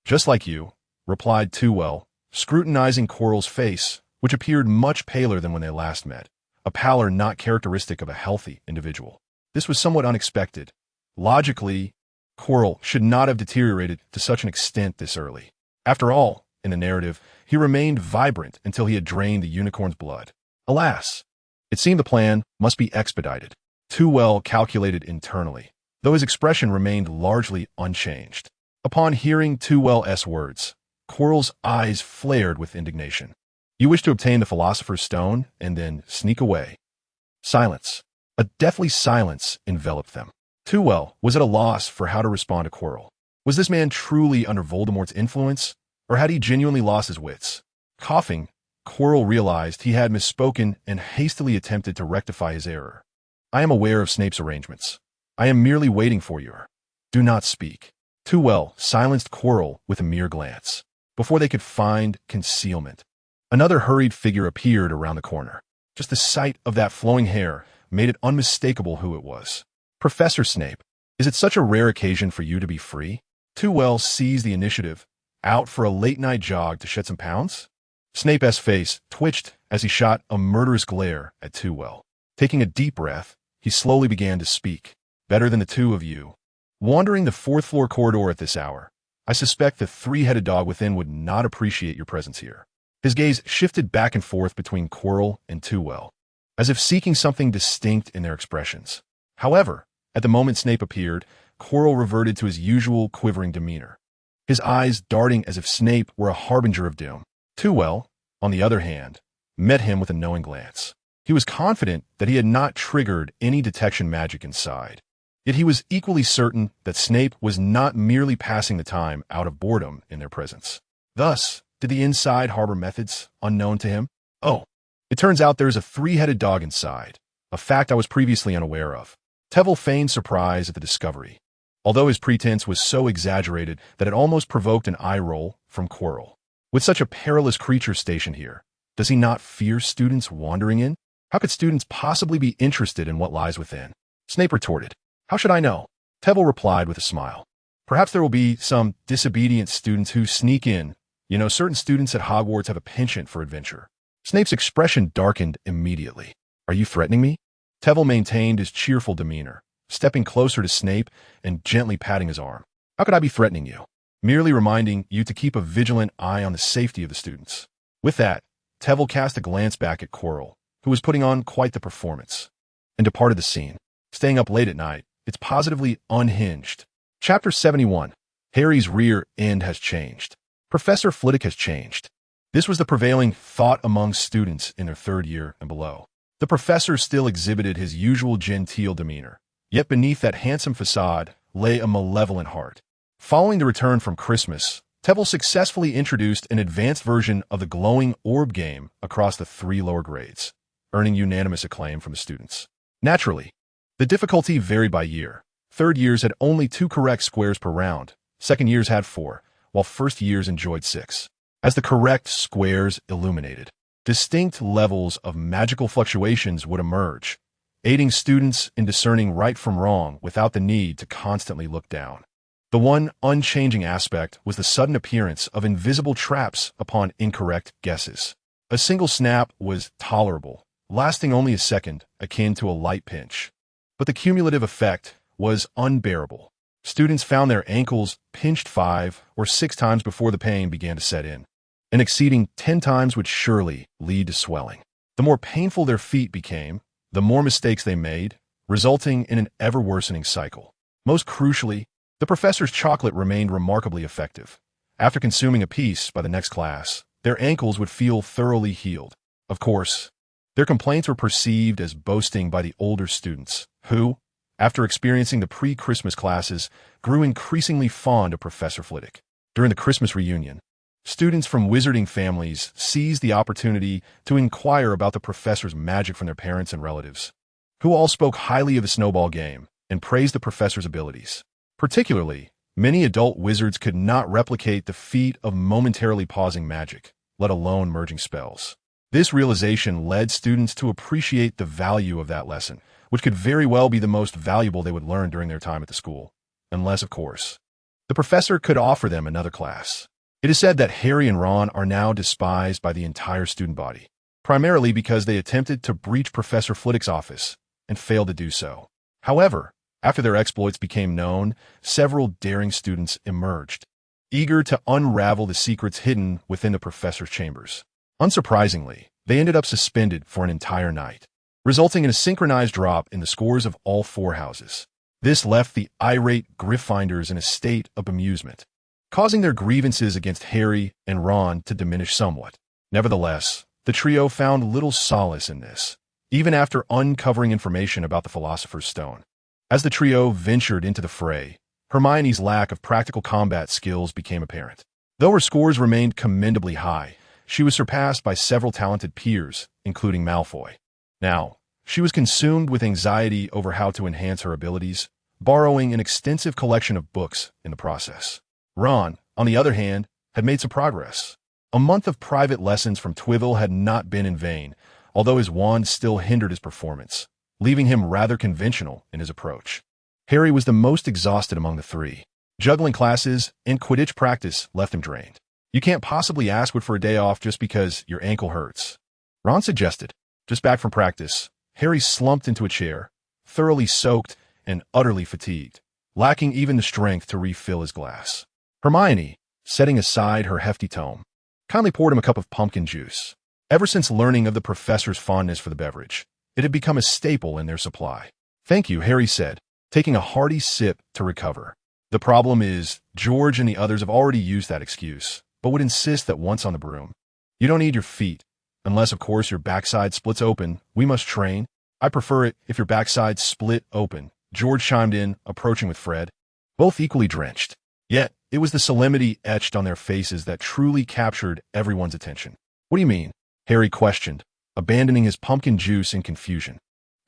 [SPEAKER 1] "Just like you," replied Tewell, scrutinizing Quirrell's face, which appeared much paler than when they last met, a pallor not characteristic of a healthy individual. This was somewhat unexpected. Logically, Quirrell should not have deteriorated to such an extent this early. After all, in the narrative, he remained vibrant until he had drained the unicorn's blood. Alas! It seemed the plan must be expedited. Tewell calculated internally, though his expression remained largely unchanged. Upon hearing Tewell's words, Quirrell's eyes flared with indignation. "You wish to obtain the Philosopher's Stone and then sneak away." Silence. A deathly silence enveloped them. Tewell was at a loss for how to respond to Quirrell. Was this man truly under Voldemort's influence, or had he genuinely lost his wits? Coughing, Quirrell realized he had misspoken and hastily attempted to rectify his error. "I am aware of Snape's arrangements. I am merely waiting for you. Do not speak." Tewell silenced Quirrell with a mere glance. Before they could find concealment, another hurried figure appeared around the corner. Just the sight of that flowing hair made it unmistakable who it was. "Professor Snape, is it such a rare occasion for you to be free?" Tewell seized the initiative. "Out for a late-night jog to shed some pounds?" Snape's face twitched as he shot a murderous glare at Tewell. Taking a deep breath, he slowly began to speak. "Better than the two of you. Wandering the fourth-floor corridor at this hour, I suspect the three-headed dog within would not appreciate your presence here." His gaze shifted back and forth between Quirrell and Tewell, as if seeking something distinct in their expressions. However, at the moment Snape appeared, Quirrell reverted to his usual quivering demeanor, his eyes darting as if Snape were a harbinger of doom. Tewell, on the other hand, met him with a knowing glance. He was confident that he had not triggered any detection magic inside. Yet he was equally certain that Snape was not merely passing the time out of boredom in their presence. Thus, did the inside harbor methods unknown to him? "Oh, it turns out there is a three-headed dog inside, a fact I was previously unaware of." Tevel feigned surprise at the discovery, although his pretense was so exaggerated that it almost provoked an eye roll from Quirrell. With such a perilous creature stationed here, does he not fear students wandering in? How could students possibly be interested in what lies within? Snape retorted. "How should I know?" Tevel replied with a smile. "Perhaps there will be some disobedient students who sneak in. You know, certain students at Hogwarts have a penchant for adventure." Snape's expression darkened immediately. "Are you threatening me?" Tevel maintained his cheerful demeanor, stepping closer to Snape and gently patting his arm. "How could I be threatening you? Merely reminding you to keep a vigilant eye on the safety of the students." With that, Tevel cast a glance back at Quirrell, who was putting on quite the performance, and departed the scene. Staying up late at night, it's positively unhinged. Chapter 71. Harry's rear end has changed. Professor Flitwick has changed. This was the prevailing thought among students in their third year and below. The professor still exhibited his usual genteel demeanor, yet beneath that handsome facade lay a malevolent heart. Following the return from Christmas, Tevel successfully introduced an advanced version of the glowing orb game across the 3 lower grades, earning unanimous acclaim from the students. Naturally, the difficulty varied by year. Third years had only 2 correct squares per round, second years had 4, while first years enjoyed 6. As the correct squares illuminated, distinct levels of magical fluctuations would emerge, aiding students in discerning right from wrong without the need to constantly look down. The one unchanging aspect was the sudden appearance of invisible traps upon incorrect guesses. A single snap was tolerable, lasting only a second, akin to a light pinch. But the cumulative effect was unbearable. Students found their ankles pinched 5 or 6 times before the pain began to set in, and exceeding 10 times would surely lead to swelling. The more painful their feet became, the more mistakes they made, resulting in an ever-worsening cycle. Most crucially, the professor's chocolate remained remarkably effective. After consuming a piece by the next class, their ankles would feel thoroughly healed. Of course, their complaints were perceived as boasting by the older students, who, after experiencing the pre-Christmas classes, grew increasingly fond of Professor Flitwick. During the Christmas reunion, students from wizarding families seized the opportunity to inquire about the professor's magic from their parents and relatives, who all spoke highly of the snowball game and praised the professor's abilities. Particularly, many adult wizards could not replicate the feat of momentarily pausing magic, let alone merging spells. This realization led students to appreciate the value of that lesson, which could very well be the most valuable they would learn during their time at the school. Unless, of course, the professor could offer them another class. It is said that Harry and Ron are now despised by the entire student body, primarily because they attempted to breach Professor Flitwick's office and failed to do so. However, after their exploits became known, several daring students emerged, eager to unravel the secrets hidden within the professor's chambers. Unsurprisingly, they ended up suspended for an entire night, resulting in a synchronized drop in the scores of all four houses. This left the irate Gryffindors in a state of bemusement, causing their grievances against Harry and Ron to diminish somewhat. Nevertheless, the trio found little solace in this, even after uncovering information about the Philosopher's Stone. As the trio ventured into the fray, Hermione's lack of practical combat skills became apparent. Though her scores remained commendably high, she was surpassed by several talented peers, including Malfoy. Now, she was consumed with anxiety over how to enhance her abilities, borrowing an extensive collection of books in the process. Ron, on the other hand, had made some progress. A month of private lessons from Twivel had not been in vain, although his wand still hindered his performance, leaving him rather conventional in his approach. Harry was the most exhausted among the three. Juggling classes and Quidditch practice left him drained. You can't possibly ask for a day off just because your ankle hurts, Ron suggested. Just back from practice, Harry slumped into a chair, thoroughly soaked and utterly fatigued, lacking even the strength to refill his glass. Hermione, setting aside her hefty tome, kindly poured him a cup of pumpkin juice. Ever since learning of the professor's fondness for the beverage, it had become a staple in their supply. "Thank you," Harry said, taking a hearty sip to recover. "The problem is, George and the others have already used that excuse, but would insist that once on the broom, you don't need your feet. Unless, of course, your backside splits open, we must train. I prefer it if your backside split open," George chimed in, approaching with Fred, both equally drenched. Yet, it was the solemnity etched on their faces that truly captured everyone's attention. "What do you mean?" Harry questioned, abandoning his pumpkin juice in confusion.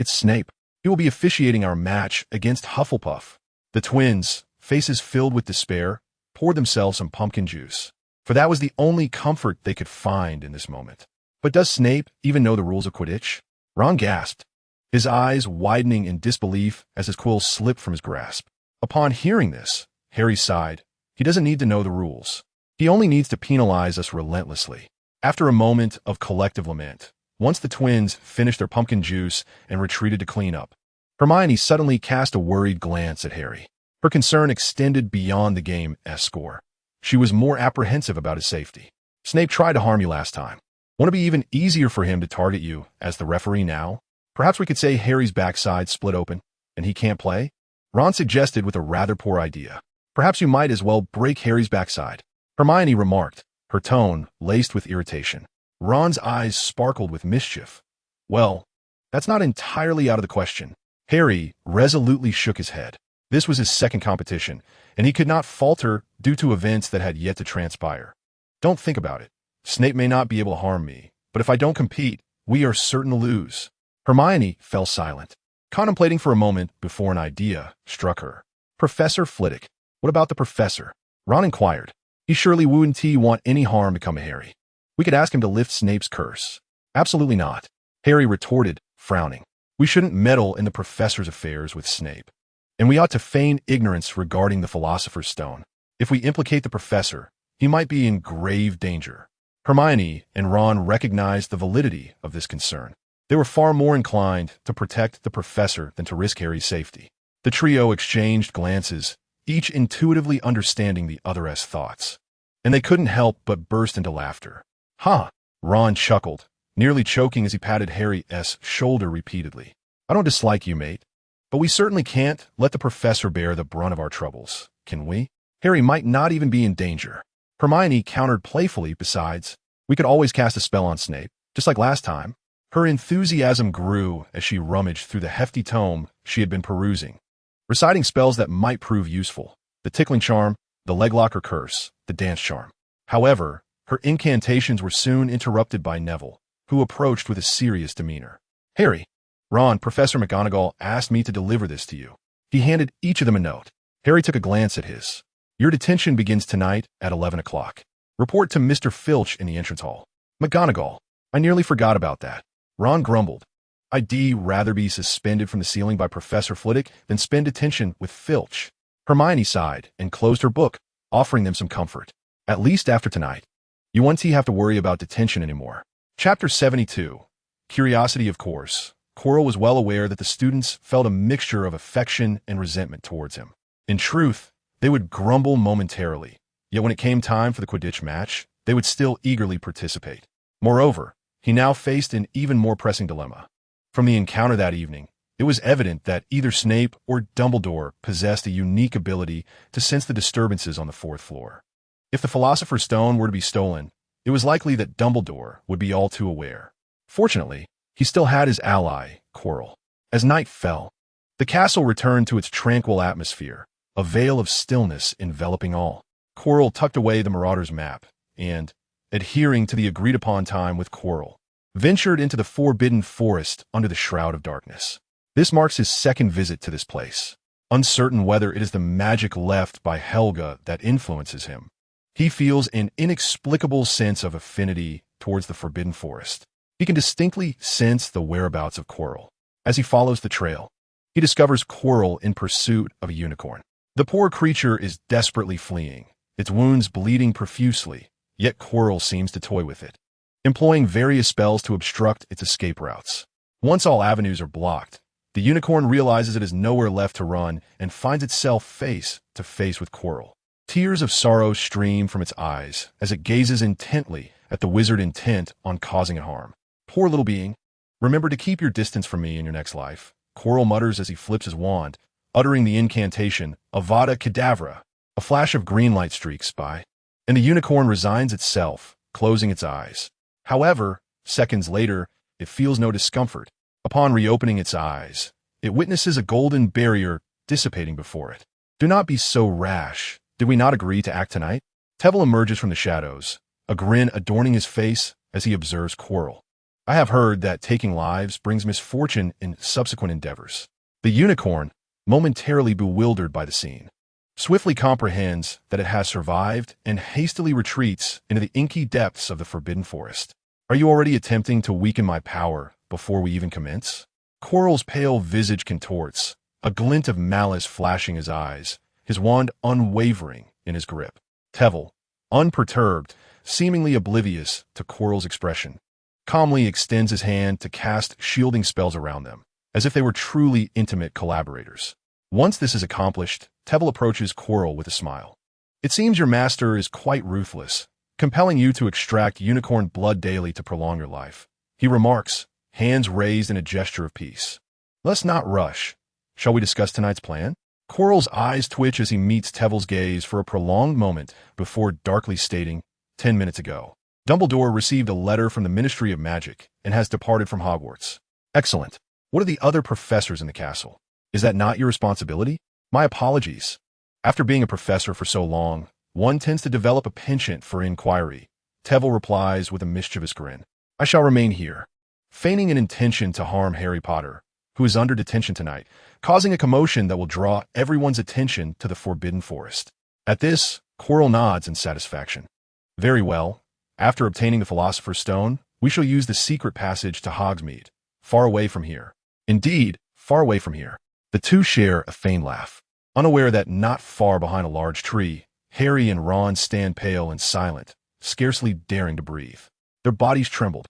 [SPEAKER 1] "It's Snape. He will be officiating our match against Hufflepuff." The twins, faces filled with despair, poured themselves some pumpkin juice, for that was the only comfort they could find in this moment. "But does Snape even know the rules of Quidditch?" Ron gasped, his eyes widening in disbelief as his quill slipped from his grasp. Upon hearing this, Harry sighed. "He doesn't need to know the rules. He only needs to penalize us relentlessly." After a moment of collective lament, once the twins finished their pumpkin juice and retreated to clean up, Hermione suddenly cast a worried glance at Harry. Her concern extended beyond the game's score. She was more apprehensive about his safety. "Snape tried to harm you last time. Won't it be even easier for him to target you as the referee now? Perhaps we could say Harry's backside split open, and he can't play?" Ron suggested with a rather poor idea. "Perhaps you might as well break Harry's backside," Hermione remarked, her tone laced with irritation. Ron's eyes sparkled with mischief. "Well, that's not entirely out of the question." Harry resolutely shook his head. This was his second competition, and he could not falter due to events that had yet to transpire. "Don't think about it. Snape may not be able to harm me, but if I don't compete, we are certain to lose." Hermione fell silent, contemplating for a moment before an idea struck her. "Professor Flitwick. What about the professor?" Ron inquired. "He surely wouldn't want any harm to come to Harry. We could ask him to lift Snape's curse." "Absolutely not," Harry retorted, frowning. "We shouldn't meddle in the professor's affairs with Snape, and we ought to feign ignorance regarding the Philosopher's Stone. If we implicate the professor, he might be in grave danger." Hermione and Ron recognized the validity of this concern. They were far more inclined to protect the professor than to risk Harry's safety. The trio exchanged glances, each intuitively understanding the other's thoughts, and they couldn't help but burst into laughter. "Ha!" Ron chuckled, nearly choking as he patted Harry's shoulder repeatedly. "I don't dislike you, mate, but we certainly can't let the professor bear the brunt of our troubles, can we? Harry might not even be in danger." Hermione countered playfully. Besides, we could always cast a spell on Snape, just like last time. Her enthusiasm grew as she rummaged through the hefty tome she had been perusing, reciting spells that might prove useful: the tickling charm, the leglocker curse, the dance charm. However, her incantations were soon interrupted by Neville, who approached with a serious demeanor. Harry, Ron, Professor McGonagall asked me to deliver this to you. He handed each of them a note. Harry took a glance at his. Your detention begins tonight at 11 o'clock. Report to Mr. Filch in the entrance hall. McGonagall, I nearly forgot about that. Ron grumbled. I'd rather be suspended from the ceiling by Professor Flitwick than spend detention with Filch. Hermione sighed and closed her book, offering them some comfort. At least after tonight, you won't have to worry about detention anymore. Chapter 72. Curiosity. Of course, Quirrell was well aware that the students felt a mixture of affection and resentment towards him. In truth, they would grumble momentarily, yet when it came time for the Quidditch match, they would still eagerly participate. Moreover, he now faced an even more pressing dilemma. From the encounter that evening, it was evident that either Snape or Dumbledore possessed a unique ability to sense the disturbances on the fourth floor. If the Philosopher's Stone were to be stolen, it was likely that Dumbledore would be all too aware. Fortunately, he still had his ally, Quirrell. As night fell, the castle returned to its tranquil atmosphere, a veil of stillness enveloping all. Quirrell tucked away the Marauder's map and, adhering to the agreed-upon time with Quirrell, ventured into the Forbidden Forest under the shroud of darkness. This marks his second visit to this place. Uncertain whether it is the magic left by Helga that influences him, he feels an inexplicable sense of affinity towards the Forbidden Forest. He can distinctly sense the whereabouts of Quirrell. As he follows the trail, he discovers Quirrell in pursuit of a unicorn. The poor creature is desperately fleeing, its wounds bleeding profusely, yet Quirrell seems to toy with it, employing various spells to obstruct its escape routes. Once all avenues are blocked, the unicorn realizes it has nowhere left to run and finds itself face to face with Quirrell. Tears of sorrow stream from its eyes as it gazes intently at the wizard intent on causing it harm. Poor little being, remember to keep your distance from me in your next life, Quirrell mutters as he flips his wand, uttering the incantation, Avada Kedavra. A flash of green light streaks by, and the unicorn resigns itself, closing its eyes. However, seconds later, it feels no discomfort. Upon reopening its eyes, it witnesses a golden barrier dissipating before it. Do not be so rash. Did we not agree to act tonight? Tevel emerges from the shadows, a grin adorning his face as he observes Quirrell. I have heard that taking lives brings misfortune in subsequent endeavors. The unicorn, momentarily bewildered by the scene, swiftly comprehends that it has survived and hastily retreats into the inky depths of the Forbidden Forest. Are you already attempting to weaken my power before we even commence? Quirrell's pale visage contorts, a glint of malice flashing his eyes, his wand unwavering in his grip. Tevel, unperturbed, seemingly oblivious to Quirrell's expression, calmly extends his hand to cast shielding spells around them, as if they were truly intimate collaborators. Once this is accomplished, Tevel approaches Quirrell with a smile. It seems your master is quite ruthless, compelling you to extract unicorn blood daily to prolong your life. He remarks, hands raised in a gesture of peace. Let's not rush. Shall we discuss tonight's plan? Quirrell's eyes twitch as he meets Tevel's gaze for a prolonged moment before darkly stating, 10 minutes ago, Dumbledore received a letter from the Ministry of Magic and has departed from Hogwarts. Excellent. What are the other professors in the castle? Is that not your responsibility? My apologies. After being a professor for so long, one tends to develop a penchant for inquiry. Tevel replies with a mischievous grin. I shall remain here, feigning an intention to harm Harry Potter, who is under detention tonight, causing a commotion that will draw everyone's attention to the Forbidden Forest. At this, Quirrell nods in satisfaction. Very well. After obtaining the Philosopher's Stone, we shall use the secret passage to Hogsmeade, far away from here. Indeed, far away from here. The two share a faint laugh, unaware that not far behind a large tree, Harry and Ron stand pale and silent, scarcely daring to breathe. Their bodies trembled.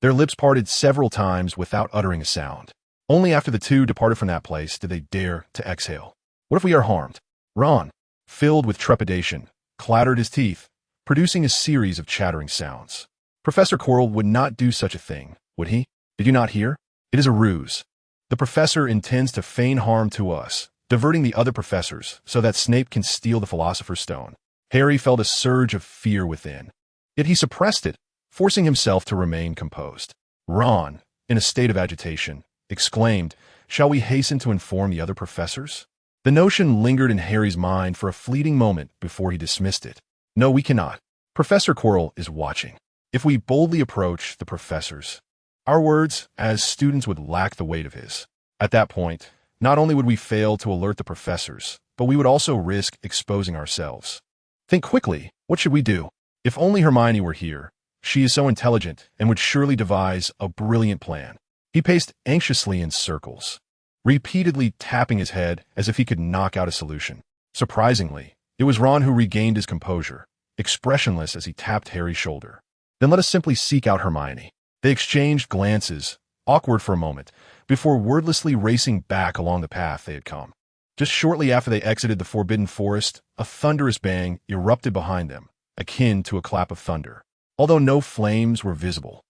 [SPEAKER 1] Their lips parted several times without uttering a sound. Only after the two departed from that place did they dare to exhale. What if we are harmed? Ron, filled with trepidation, clattered his teeth, producing a series of chattering sounds. Professor Quirrell would not do such a thing, would he? Did you not hear? It is a ruse. The professor intends to feign harm to us, diverting the other professors so that Snape can steal the Philosopher's Stone. Harry felt a surge of fear within. Yet he suppressed it, forcing himself to remain composed. Ron, in a state of agitation, exclaimed, "Shall we hasten to inform the other professors?" The notion lingered in Harry's mind for a fleeting moment before he dismissed it. "No, we cannot. Professor Quirrell is watching. If we boldly approach the professors, our words, as students, would lack the weight of his. At that point, not only would we fail to alert the professors, but we would also risk exposing ourselves. Think quickly. What should we do? If only Hermione were here. She is so intelligent and would surely devise a brilliant plan." He paced anxiously in circles, repeatedly tapping his head as if he could knock out a solution. Surprisingly, it was Ron who regained his composure, expressionless as he tapped Harry's shoulder. "Then let us simply seek out Hermione." They exchanged glances, awkward for a moment, before wordlessly racing back along the path they had come. Just shortly after they exited the Forbidden Forest, a thunderous bang erupted behind them, akin to a clap of thunder, although no flames were visible.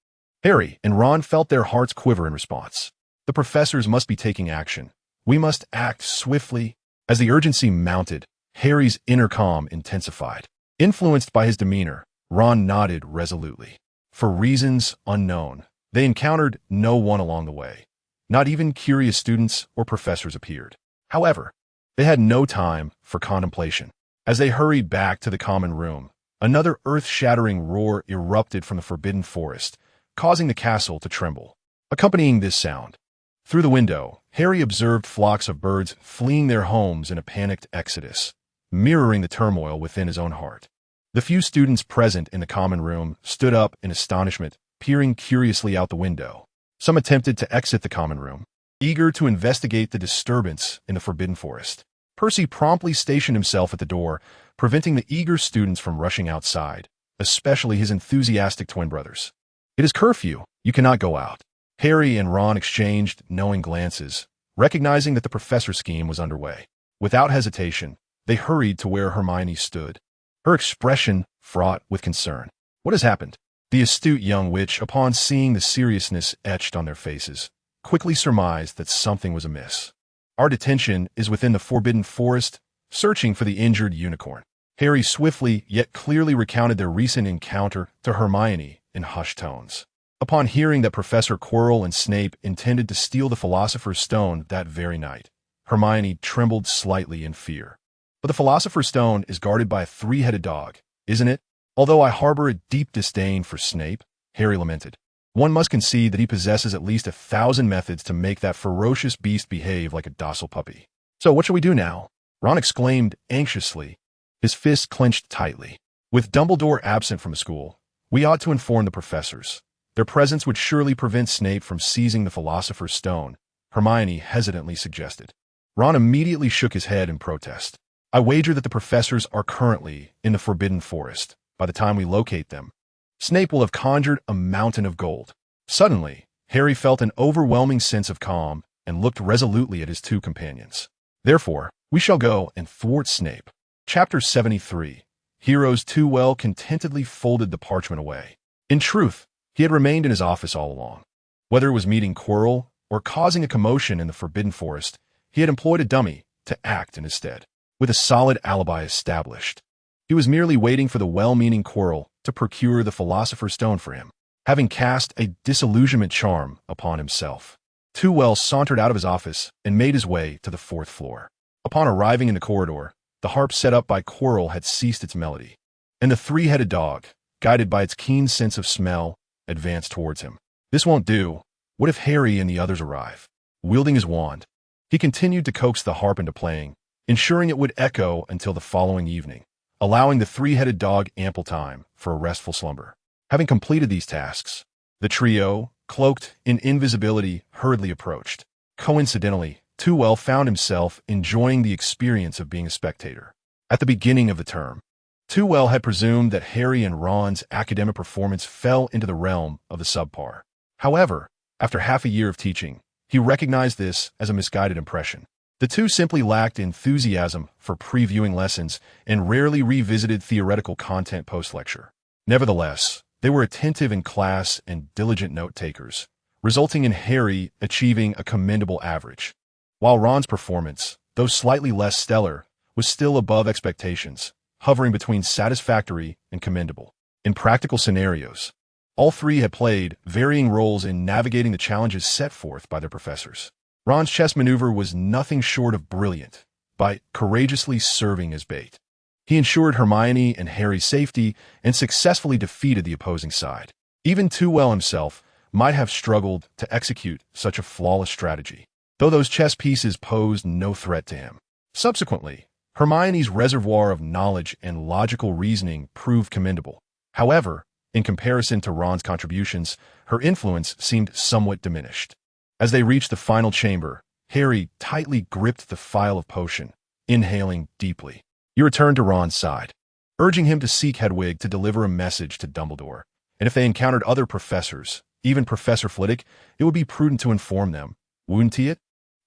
[SPEAKER 1] Harry and Ron felt their hearts quiver in response. The professors must be taking action. We must act swiftly. As the urgency mounted, Harry's inner calm intensified. Influenced by his demeanor, Ron nodded resolutely. For reasons unknown, they encountered no one along the way. Not even curious students or professors appeared. However, they had no time for contemplation. As they hurried back to the common room, another earth-shattering roar erupted from the Forbidden Forest, causing the castle to tremble. Accompanying this sound, through the window, Harry observed flocks of birds fleeing their homes in a panicked exodus, mirroring the turmoil within his own heart. The few students present in the common room stood up in astonishment, peering curiously out the window. Some attempted to exit the common room, eager to investigate the disturbance in the Forbidden Forest. Percy promptly stationed himself at the door, preventing the eager students from rushing outside, especially his enthusiastic twin brothers. "It is curfew. You cannot go out." Harry and Ron exchanged knowing glances, recognizing that the professor's scheme was underway. Without hesitation, they hurried to where Hermione stood, her expression fraught with concern. "What has happened?" The astute young witch, upon seeing the seriousness etched on their faces, quickly surmised that something was amiss. "Our detention is within the Forbidden Forest, searching for the injured unicorn." Harry swiftly yet clearly recounted their recent encounter to Hermione in hushed tones. Upon hearing that Professor Quirrell and Snape intended to steal the Philosopher's Stone that very night, Hermione trembled slightly in fear. "But the Philosopher's Stone is guarded by a three-headed dog, isn't it?" "Although I harbor a deep disdain for Snape," Harry lamented, "one must concede that he possesses at least 1,000 methods to make that ferocious beast behave like a docile puppy." "So what shall we do now?" Ron exclaimed anxiously, his fists clenched tightly. "With Dumbledore absent from the school, we ought to inform the professors. Their presence would surely prevent Snape from seizing the Philosopher's Stone," Hermione hesitantly suggested. Ron immediately shook his head in protest. "I wager that the professors are currently in the Forbidden Forest. By the time we locate them, Snape will have conjured a mountain of gold." Suddenly, Harry felt an overwhelming sense of calm and looked resolutely at his two companions. "Therefore, we shall go and thwart Snape." Chapter 73. Heroes too well contentedly folded the parchment away. In truth, he had remained in his office all along. Whether it was meeting Quirrell or causing a commotion in the Forbidden Forest, he had employed a dummy to act in his stead. With a solid alibi established, he was merely waiting for the well-meaning Quirrell to procure the Philosopher's Stone for him, having cast a disillusionment charm upon himself. Too Well sauntered out of his office and made his way to the 4th floor. Upon arriving in the corridor, the harp set up by Quirrell had ceased its melody, and the three-headed dog, guided by its keen sense of smell, advanced towards him. "This won't do. What if Harry and the others arrive?" Wielding his wand, he continued to coax the harp into playing, ensuring it would echo until the following evening, allowing the three-headed dog ample time for a restful slumber. Having completed these tasks, the trio, cloaked in invisibility, hurriedly approached. Coincidentally, Too Well found himself enjoying the experience of being a spectator. At the beginning of the term, Too Well had presumed that Harry and Ron's academic performance fell into the realm of the subpar. However, after half a year of teaching, he recognized this as a misguided impression. The two simply lacked enthusiasm for previewing lessons and rarely revisited theoretical content post-lecture. Nevertheless, they were attentive in class and diligent note-takers, resulting in Harry achieving a commendable average, while Ron's performance, though slightly less stellar, was still above expectations, hovering between satisfactory and commendable. In practical scenarios, all three had played varying roles in navigating the challenges set forth by their professors. Ron's chess maneuver was nothing short of brilliant, by courageously serving as bait. He ensured Hermione and Harry's safety and successfully defeated the opposing side. Even Too Well himself might have struggled to execute such a flawless strategy, though those chess pieces posed no threat to him. Subsequently, Hermione's reservoir of knowledge and logical reasoning proved commendable. However, in comparison to Ron's contributions, her influence seemed somewhat diminished. As they reached the final chamber, Harry tightly gripped the phial of potion, inhaling deeply. He returned to Ron's side, urging him to seek Hedwig to deliver a message to Dumbledore, and if they encountered other professors, even Professor Flitwick, it would be prudent to inform them, wouldn't it?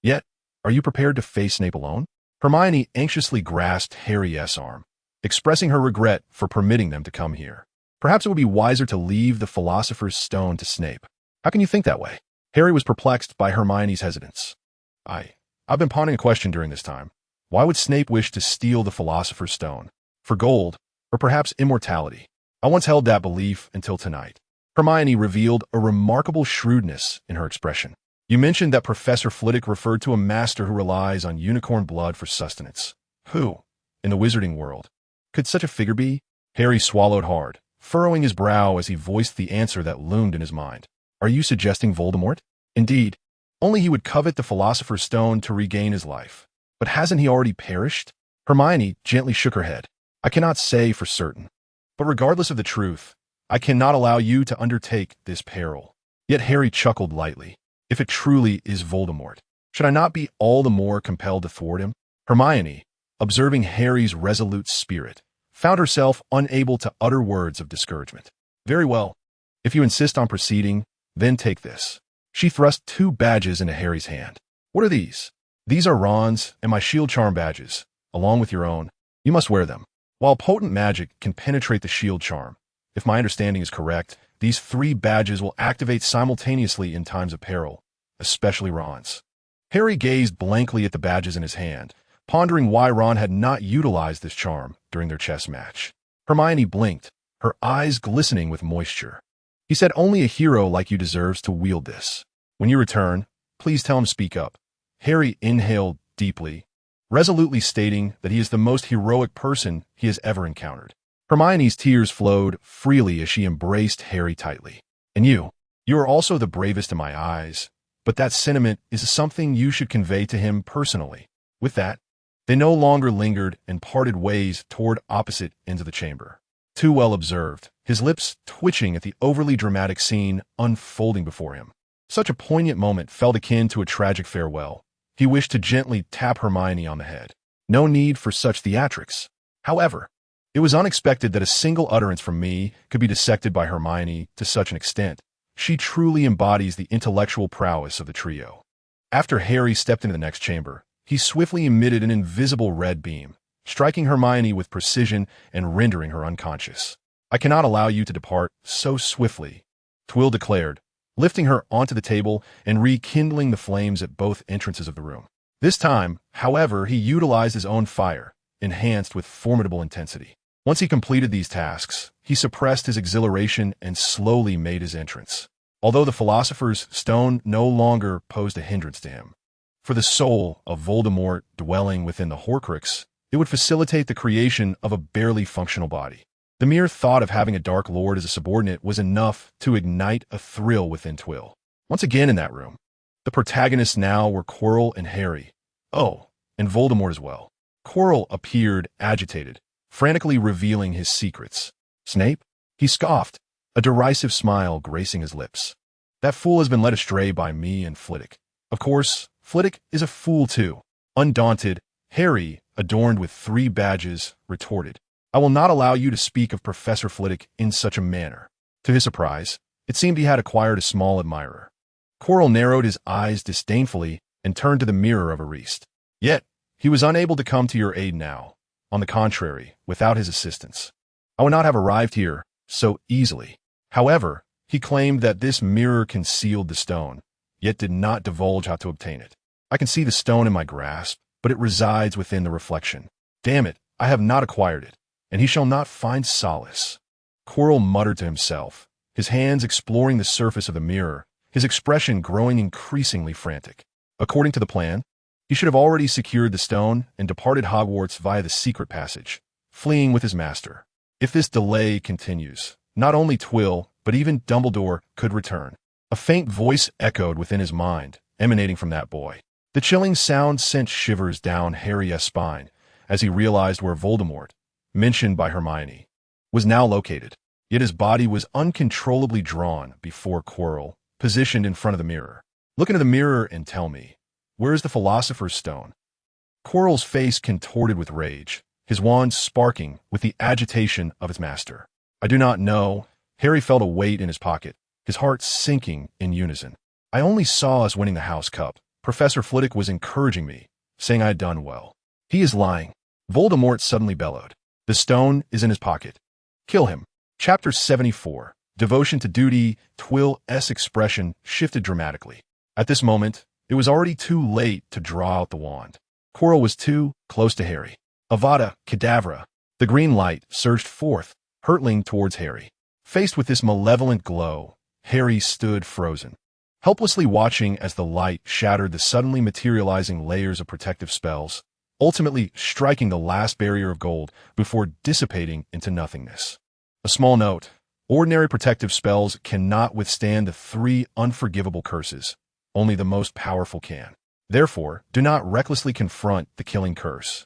[SPEAKER 1] Yet, are you prepared to face Snape alone? Hermione anxiously grasped Harry's arm, expressing her regret for permitting them to come here. Perhaps it would be wiser to leave the Philosopher's Stone to Snape. How can you think that way? Harry was perplexed by Hermione's hesitance. I've been pondering a question during this time. Why would Snape wish to steal the Philosopher's Stone? For gold, or perhaps immortality? I once held that belief until tonight. Hermione revealed a remarkable shrewdness in her expression. You mentioned that Professor Flitwick referred to a master who relies on unicorn blood for sustenance. Who, in the wizarding world, could such a figure be? Harry swallowed hard, furrowing his brow as he voiced the answer that loomed in his mind. Are you suggesting Voldemort? Indeed, only he would covet the Philosopher's Stone to regain his life. But hasn't he already perished? Hermione gently shook her head. I cannot say for certain. But regardless of the truth, I cannot allow you to undertake this peril. Yet Harry chuckled lightly. If it truly is Voldemort, should I not be all the more compelled to thwart him? Hermione, observing Harry's resolute spirit, found herself unable to utter words of discouragement. Very well. If you insist on proceeding, then take this. She thrust 2 badges into Harry's hand. What are these? These are Ron's and my shield charm badges, along with your own. You must wear them. While potent magic can penetrate the shield charm, if my understanding is correct, these 3 badges will activate simultaneously in times of peril, especially Ron's. Harry gazed blankly at the badges in his hand, pondering why Ron had not utilized this charm during their chess match. Hermione blinked, her eyes glistening with moisture. He said, only a hero like you deserves to wield this. When you return, please tell him to speak up. Harry inhaled deeply, resolutely stating that he is the most heroic person he has ever encountered. Hermione's tears flowed freely as she embraced Harry tightly. And you are also the bravest in my eyes, but that sentiment is something you should convey to him personally. With that, they no longer lingered and parted ways toward opposite ends of the chamber. Too Well observed, his lips twitching at the overly dramatic scene unfolding before him. Such a poignant moment felt akin to a tragic farewell. He wished to gently tap Hermione on the head. No need for such theatrics. However, it was unexpected that a single utterance from me could be dissected by Hermione to such an extent. She truly embodies the intellectual prowess of the trio. After Harry stepped into the next chamber, he swiftly emitted an invisible red beam, striking Hermione with precision and rendering her unconscious. I cannot allow you to depart so swiftly, Twill declared, lifting her onto the table and rekindling the flames at both entrances of the room. This time, however, he utilized his own fire, enhanced with formidable intensity. Once he completed these tasks, he suppressed his exhilaration and slowly made his entrance. Although the Philosopher's Stone no longer posed a hindrance to him. For the soul of Voldemort dwelling within the Horcrux, it would facilitate the creation of a barely functional body. The mere thought of having a Dark Lord as a subordinate was enough to ignite a thrill within Twill. Once again in that room, the protagonists now were Quirrell and Harry. Oh, and Voldemort as well. Quirrell appeared agitated, frantically revealing his secrets. Snape? He scoffed, a derisive smile gracing his lips. That fool has been led astray by me and Flitwick. Of course, Flitwick is a fool too. Undaunted, Harry, adorned with 3 badges, retorted, I will not allow you to speak of Professor Flitwick in such a manner. To his surprise, it seemed he had acquired a small admirer. Quirrell narrowed his eyes disdainfully and turned to the mirror of Ariste. Yet, he was unable to come to your aid now. On the contrary, without his assistance, I would not have arrived here so easily. However, he claimed that this mirror concealed the stone, yet did not divulge how to obtain it. I can see the stone in my grasp, but it resides within the reflection. Damn it, I have not acquired it. and he shall not find solace. Quirrell muttered to himself, his hands exploring the surface of the mirror, his expression growing increasingly frantic. According to the plan, he should have already secured the stone and departed Hogwarts via the secret passage, fleeing with his master. If this delay continues, not only Twill, but even Dumbledore could return. A faint voice echoed within his mind, emanating from that boy. The chilling sound sent shivers down Harry's spine as he realized where Voldemort, mentioned by Hermione, was now located. Yet his body was uncontrollably drawn before Quirrell, positioned in front of the mirror. Look into the mirror and tell me, where is the Philosopher's Stone? Quirrell's face contorted with rage, his wand sparking with the agitation of its master. I do not know. Harry felt a weight in his pocket, his heart sinking in unison. I only saw us winning the House Cup. Professor Flitwick was encouraging me, saying I had done well. He is lying. Voldemort suddenly bellowed. The stone is in his pocket. Kill him. Chapter 74. Devotion to duty. Twill's expression shifted dramatically. At this moment, it was already too late to draw out the wand. Quirrell was too close to Harry. Avada Kedavra. The green light surged forth, hurtling towards Harry. Faced with this malevolent glow, Harry stood frozen, helplessly watching as the light shattered the suddenly materializing layers of protective spells, ultimately striking the last barrier of gold before dissipating into nothingness. A small note: ordinary protective spells cannot withstand the 3 unforgivable curses. Only the most powerful can. Therefore, do not recklessly confront the killing curse.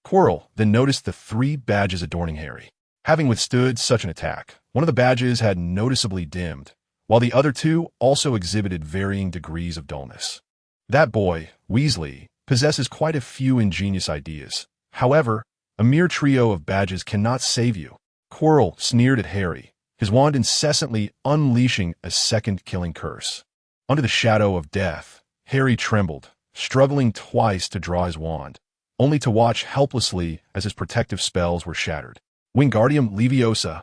[SPEAKER 1] Quirrell then noticed the 3 badges adorning Harry. Having withstood such an attack, one of the badges had noticeably dimmed, while the other 2 also exhibited varying degrees of dullness. That boy, Weasley, possesses quite a few ingenious ideas. However, a mere trio of badges cannot save you. Quirrell sneered at Harry, his wand incessantly unleashing a second killing curse. Under the shadow of death, Harry trembled, struggling twice to draw his wand, only to watch helplessly as his protective spells were shattered. Wingardium Leviosa.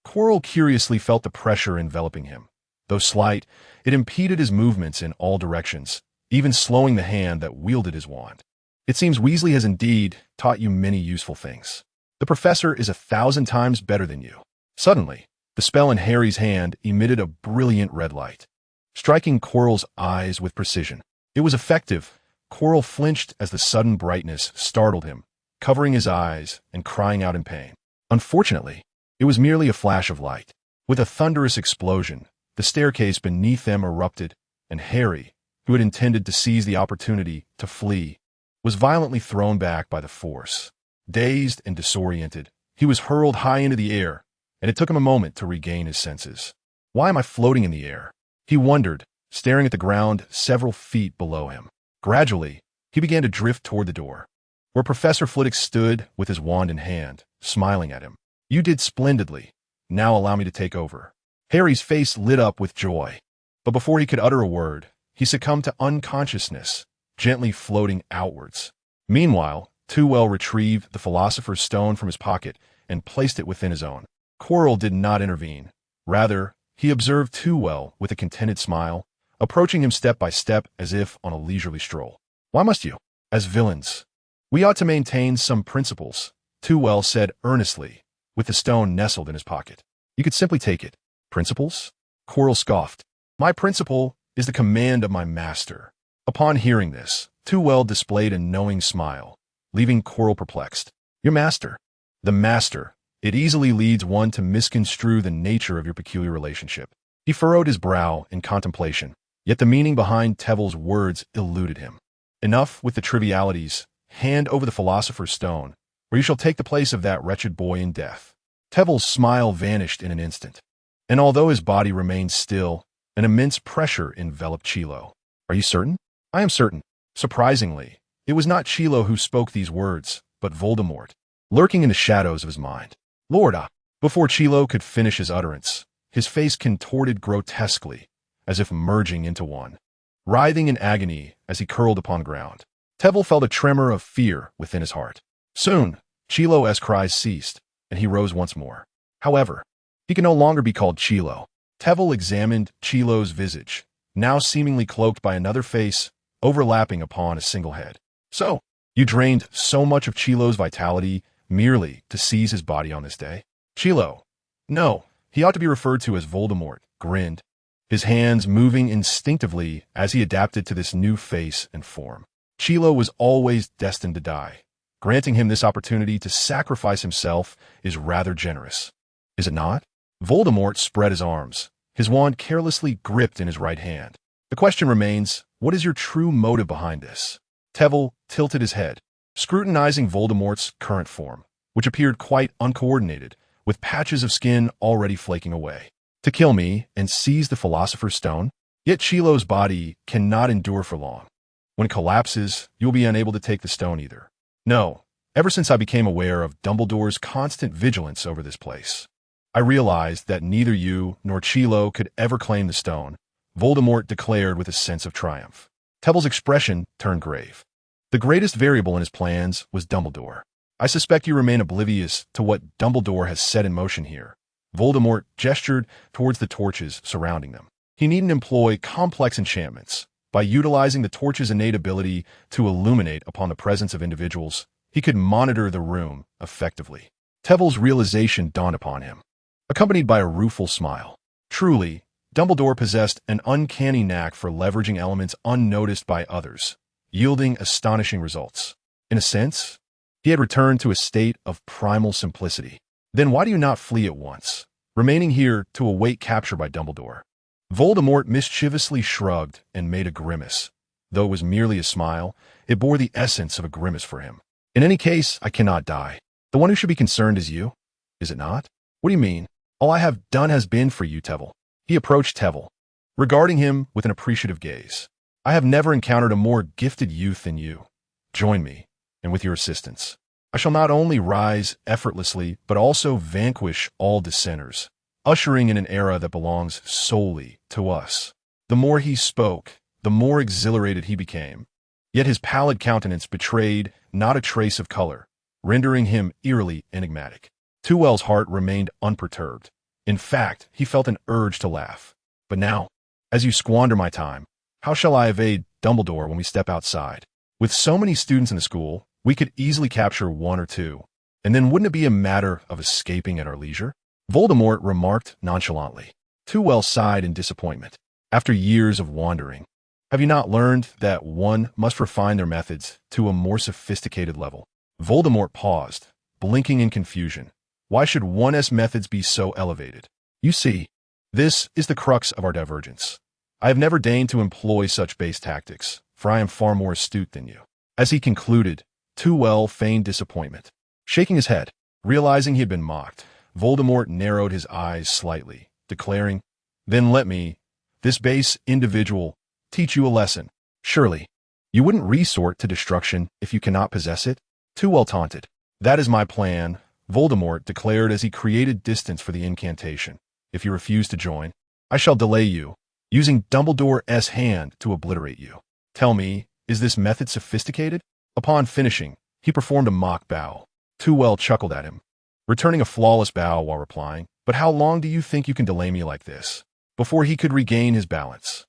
[SPEAKER 1] Quirrell curiously felt the pressure enveloping him. Though slight, it impeded his movements in all directions, even slowing the hand that wielded his wand. It seems Weasley has indeed taught you many useful things. The professor is 1,000 times better than you. Suddenly, the spell in Harry's hand emitted a brilliant red light, striking Quirrell's eyes with precision. It was effective. Quirrell flinched as the sudden brightness startled him, covering his eyes and crying out in pain. Unfortunately, it was merely a flash of light. With a thunderous explosion, the staircase beneath them erupted, and Harry, who had intended to seize the opportunity to flee, was violently thrown back by the force. Dazed and disoriented, he was hurled high into the air, and it took him a moment to regain his senses. Why am I floating in the air? He wondered, staring at the ground several feet below him. Gradually, he began to drift toward the door, where Professor Flitwick stood with his wand in hand, smiling at him. You did splendidly. Now allow me to take over. Harry's face lit up with joy, but before he could utter a word, he succumbed to unconsciousness, gently floating outwards. Meanwhile, Twill retrieved the Philosopher's Stone from his pocket and placed it within his own. Quirrell did not intervene. Rather, he observed Twill with a contented smile, approaching him step by step as if on a leisurely stroll. Why must you? As villains, we ought to maintain some principles, Twill said earnestly, with the stone nestled in his pocket. You could simply take it. Principles? Quirrell scoffed. My principle is the command of my master. Upon hearing this, Twill displayed a knowing smile, leaving Quirrell perplexed. Your master? The master. It easily leads one to misconstrue the nature of your peculiar relationship. He furrowed his brow in contemplation, yet the meaning behind Teville's words eluded him. Enough with the trivialities. Hand over the Philosopher's Stone, or you shall take the place of that wretched boy in death. Teville's smile vanished in an instant, and although his body remained still, an immense pressure enveloped Chilo. Are you certain? I am certain. Surprisingly, it was not Chilo who spoke these words, but Voldemort, lurking in the shadows of his mind. Lord, Before Chilo could finish his utterance, his face contorted grotesquely, as if merging into one, writhing in agony as he curled upon the ground. Teville felt a tremor of fear within his heart. Soon, Chilo's cries ceased, and he rose once more. However, he could no longer be called Chilo. Teville examined Chilo's visage, now seemingly cloaked by another face, overlapping upon a single head. So, you drained so much of Chilo's vitality merely to seize his body on this day? Chilo. No, he ought to be referred to as Voldemort, grinned, his hands moving instinctively as he adapted to this new face and form. Chilo was always destined to die. Granting him this opportunity to sacrifice himself is rather generous. Is it not? Voldemort spread his arms, his wand carelessly gripped in his right hand. The question remains, what is your true motive behind this? Tevel tilted his head, scrutinizing Voldemort's current form, which appeared quite uncoordinated, with patches of skin already flaking away. To kill me and seize the Philosopher's Stone? Yet Chilo's body cannot endure for long. When it collapses, you will be unable to take the stone either. No, ever since I became aware of Dumbledore's constant vigilance over this place, I realized that neither you nor Chilo could ever claim the stone, Voldemort declared with a sense of triumph. Tevel's expression turned grave. The greatest variable in his plans was Dumbledore. I suspect you remain oblivious to what Dumbledore has set in motion here. Voldemort gestured towards the torches surrounding them. He needn't employ complex enchantments. By utilizing the torch's innate ability to illuminate upon the presence of individuals, he could monitor the room effectively. Tevel's realization dawned upon him, accompanied by a rueful smile. Truly, Dumbledore possessed an uncanny knack for leveraging elements unnoticed by others, yielding astonishing results. In a sense, he had returned to a state of primal simplicity. Then why do you not flee at once, remaining here to await capture by Dumbledore? Voldemort mischievously shrugged and made a grimace. Though it was merely a smile, it bore the essence of a grimace for him. In any case, I cannot die. The one who should be concerned is you, is it not? What do you mean? All I have done has been for you, Tevel. He approached Tevel, regarding him with an appreciative gaze. I have never encountered a more gifted youth than you. Join me, and with your assistance, I shall not only rise effortlessly, but also vanquish all dissenters, ushering in an era that belongs solely to us. The more he spoke, the more exhilarated he became. Yet his pallid countenance betrayed not a trace of color, rendering him eerily enigmatic. Tewell's heart remained unperturbed. In fact, he felt an urge to laugh. But now, as you squander my time, how shall I evade Dumbledore when we step outside? With so many students in the school, we could easily capture one or two. And then wouldn't it be a matter of escaping at our leisure? Voldemort remarked nonchalantly. Tewell sighed in disappointment. After years of wandering, have you not learned that one must refine their methods to a more sophisticated level? Voldemort paused, blinking in confusion. Why should one's methods be so elevated? You see, this is the crux of our divergence. I have never deigned to employ such base tactics, for I am far more astute than you. As he concluded, Tewell feigned disappointment. Shaking his head, realizing he had been mocked, Voldemort narrowed his eyes slightly, declaring, Then let me, this base individual, teach you a lesson. Surely, you wouldn't resort to destruction if you cannot possess it? Tewell taunted. That is my plan, Voldemort declared as he created distance for the incantation. If you refuse to join, I shall delay you, using Dumbledore's hand to obliterate you. Tell me, is this method sophisticated? Upon finishing, he performed a mock bow. Tewell chuckled at him, returning a flawless bow while replying, But how long do you think you can delay me like this? Before he could regain his balance,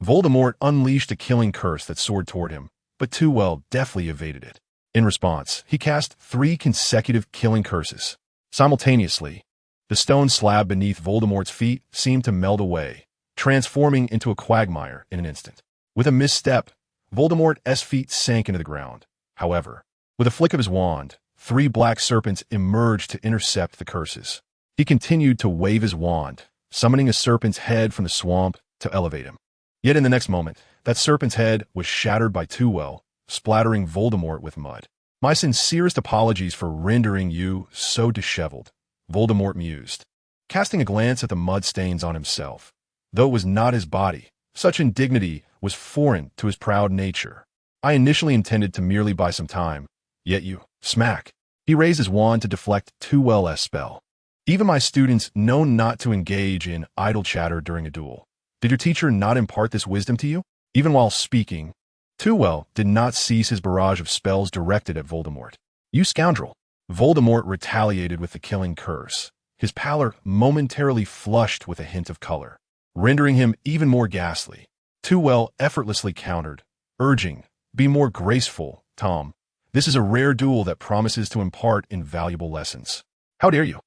[SPEAKER 1] Voldemort unleashed a killing curse that soared toward him, but Tewell deftly evaded it. In response, he cast 3 consecutive killing curses. Simultaneously, the stone slab beneath Voldemort's feet seemed to melt away, transforming into a quagmire in an instant. With a misstep, Voldemort's feet sank into the ground. However, with a flick of his wand, 3 black serpents emerged to intercept the curses. He continued to wave his wand, summoning a serpent's head from the swamp to elevate him. Yet in the next moment, that serpent's head was shattered by Tewell, splattering Voldemort with mud. My sincerest apologies for rendering you so disheveled, Voldemort mused, casting a glance at the mud stains on himself. Though it was not his body, such indignity was foreign to his proud nature. I initially intended to merely buy some time, yet you, smack. He raised his wand to deflect Tewell's spell. Even my students know not to engage in idle chatter during a duel. Did your teacher not impart this wisdom to you? Even while speaking, Tewell did not cease his barrage of spells directed at Voldemort. You scoundrel! Voldemort retaliated with the killing curse, his pallor momentarily flushed with a hint of color, rendering him even more ghastly. Tewell effortlessly countered, urging, Be more graceful, Tom. This is a rare duel that promises to impart invaluable lessons. How dare you?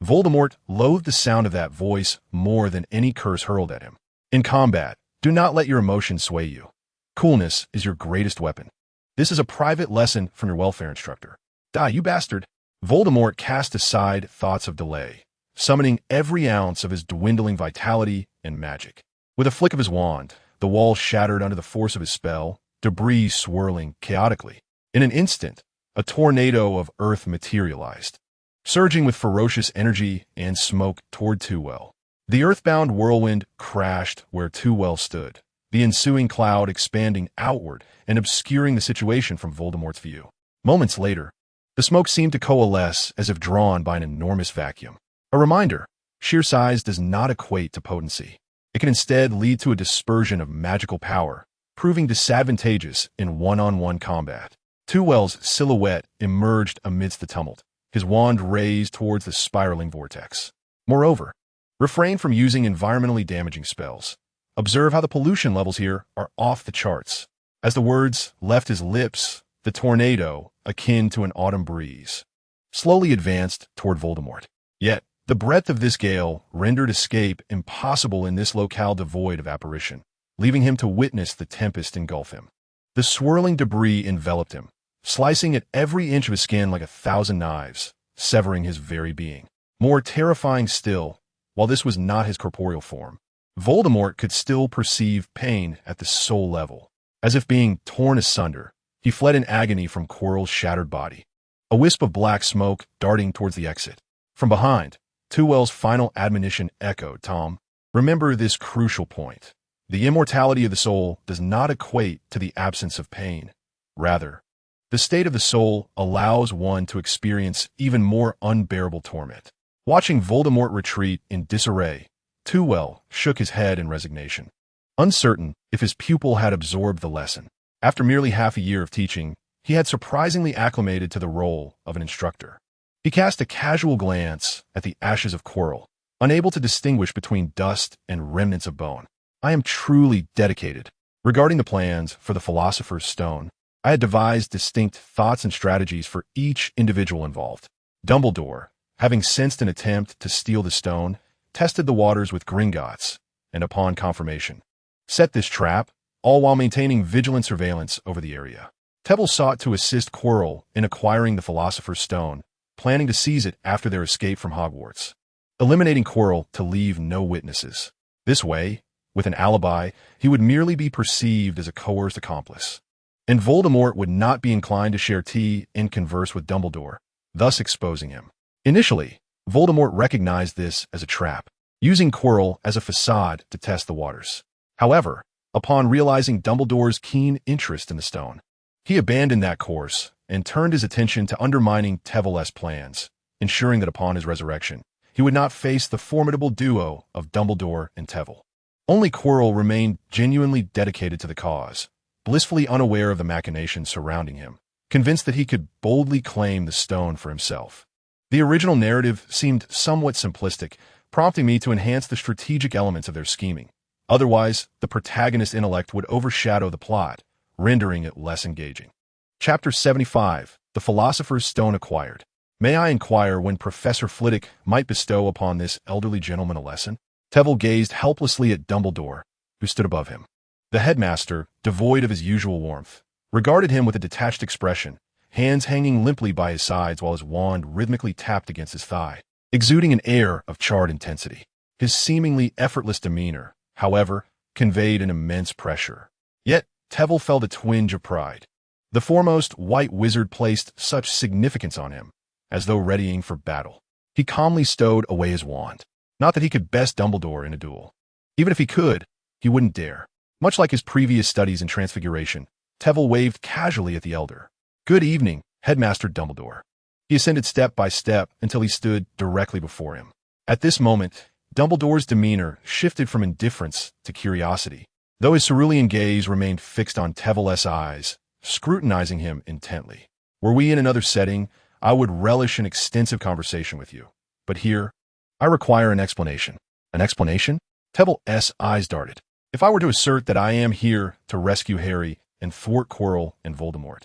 [SPEAKER 1] Voldemort loathed the sound of that voice more than any curse hurled at him. In combat, do not let your emotions sway you. Coolness is your greatest weapon. This is a private lesson from your welfare instructor. Die, you bastard! Voldemort cast aside thoughts of delay, summoning every ounce of his dwindling vitality and magic. With a flick of his wand, the wall shattered under the force of his spell, debris swirling chaotically. In an instant, a tornado of earth materialized, surging with ferocious energy and smoke toward Too-Well. The earthbound whirlwind crashed where Too-Well stood, the ensuing cloud expanding outward and obscuring the situation from Voldemort's view. Moments later, the smoke seemed to coalesce as if drawn by an enormous vacuum. A reminder, sheer size does not equate to potency. It can instead lead to a dispersion of magical power, proving disadvantageous in one-on-one combat. Too-Well's silhouette emerged amidst the tumult, his wand raised towards the spiraling vortex. Moreover, refrain from using environmentally damaging spells. Observe how the pollution levels here are off the charts. As the words left his lips, the tornado, akin to an autumn breeze, slowly advanced toward Voldemort. Yet, the breadth of this gale rendered escape impossible in this locale devoid of apparition, leaving him to witness the tempest engulf him. The swirling debris enveloped him, slicing at every inch of his skin like 1,000 knives, severing his very being. More terrifying still, while this was not his corporeal form, Voldemort could still perceive pain at the soul level. As if being torn asunder, he fled in agony from Quirrell's shattered body, a wisp of black smoke darting towards the exit. From behind, Too-Well's final admonition echoed, "Tom, remember this crucial point. The immortality of the soul does not equate to the absence of pain. Rather, the state of the soul allows one to experience even more unbearable torment." Watching Voldemort retreat in disarray, Too-Well shook his head in resignation, uncertain if his pupil had absorbed the lesson. After merely half a year of teaching, he had surprisingly acclimated to the role of an instructor. He cast a casual glance at the ashes of Quirrell, unable to distinguish between dust and remnants of bone. "I am truly dedicated." Regarding the plans for the Philosopher's Stone, I had devised distinct thoughts and strategies for each individual involved. Dumbledore, having sensed an attempt to steal the stone, tested the waters with Gringotts, and upon confirmation, set this trap, all while maintaining vigilant surveillance over the area. Tevil sought to assist Quirrell in acquiring the Philosopher's Stone, planning to seize it after their escape from Hogwarts, eliminating Quirrell to leave no witnesses. This way, with an alibi, he would merely be perceived as a coerced accomplice. And Voldemort would not be inclined to share tea and converse with Dumbledore, thus exposing him. Initially, Voldemort recognized this as a trap, using Quirrell as a facade to test the waters. However, upon realizing Dumbledore's keen interest in the stone, he abandoned that course and turned his attention to undermining Tevil's plans, ensuring that upon his resurrection, he would not face the formidable duo of Dumbledore and Tevil. Only Quirrell remained genuinely dedicated to the cause, blissfully unaware of the machinations surrounding him, convinced that he could boldly claim the stone for himself. The original narrative seemed somewhat simplistic, prompting me to enhance the strategic elements of their scheming. Otherwise, the protagonist's intellect would overshadow the plot, rendering it less engaging. Chapter 75, The Philosopher's Stone Acquired. May I inquire when Professor Flitwick might bestow upon this elderly gentleman a lesson? Tevil gazed helplessly at Dumbledore, who stood above him. The headmaster, devoid of his usual warmth, regarded him with a detached expression, hands hanging limply by his sides while his wand rhythmically tapped against his thigh, exuding an air of charred intensity. His seemingly effortless demeanor, however, conveyed an immense pressure. Yet, Tevil felt a twinge of pride. The foremost white wizard placed such significance on him, as though readying for battle. He calmly stowed away his wand. Not that he could best Dumbledore in a duel. Even if he could, he wouldn't dare. Much like his previous studies in Transfiguration, Tevil waved casually at the elder. "Good evening, Headmaster Dumbledore." He ascended step by step until he stood directly before him. At this moment, Dumbledore's demeanor shifted from indifference to curiosity, though his cerulean gaze remained fixed on Tevil's eyes, scrutinizing him intently. "Were we in another setting, I would relish an extensive conversation with you. But here, I require an explanation." "An explanation?" Tevil's eyes darted. "If I were to assert that I am here to rescue Harry and thwart Quirrell and Voldemort,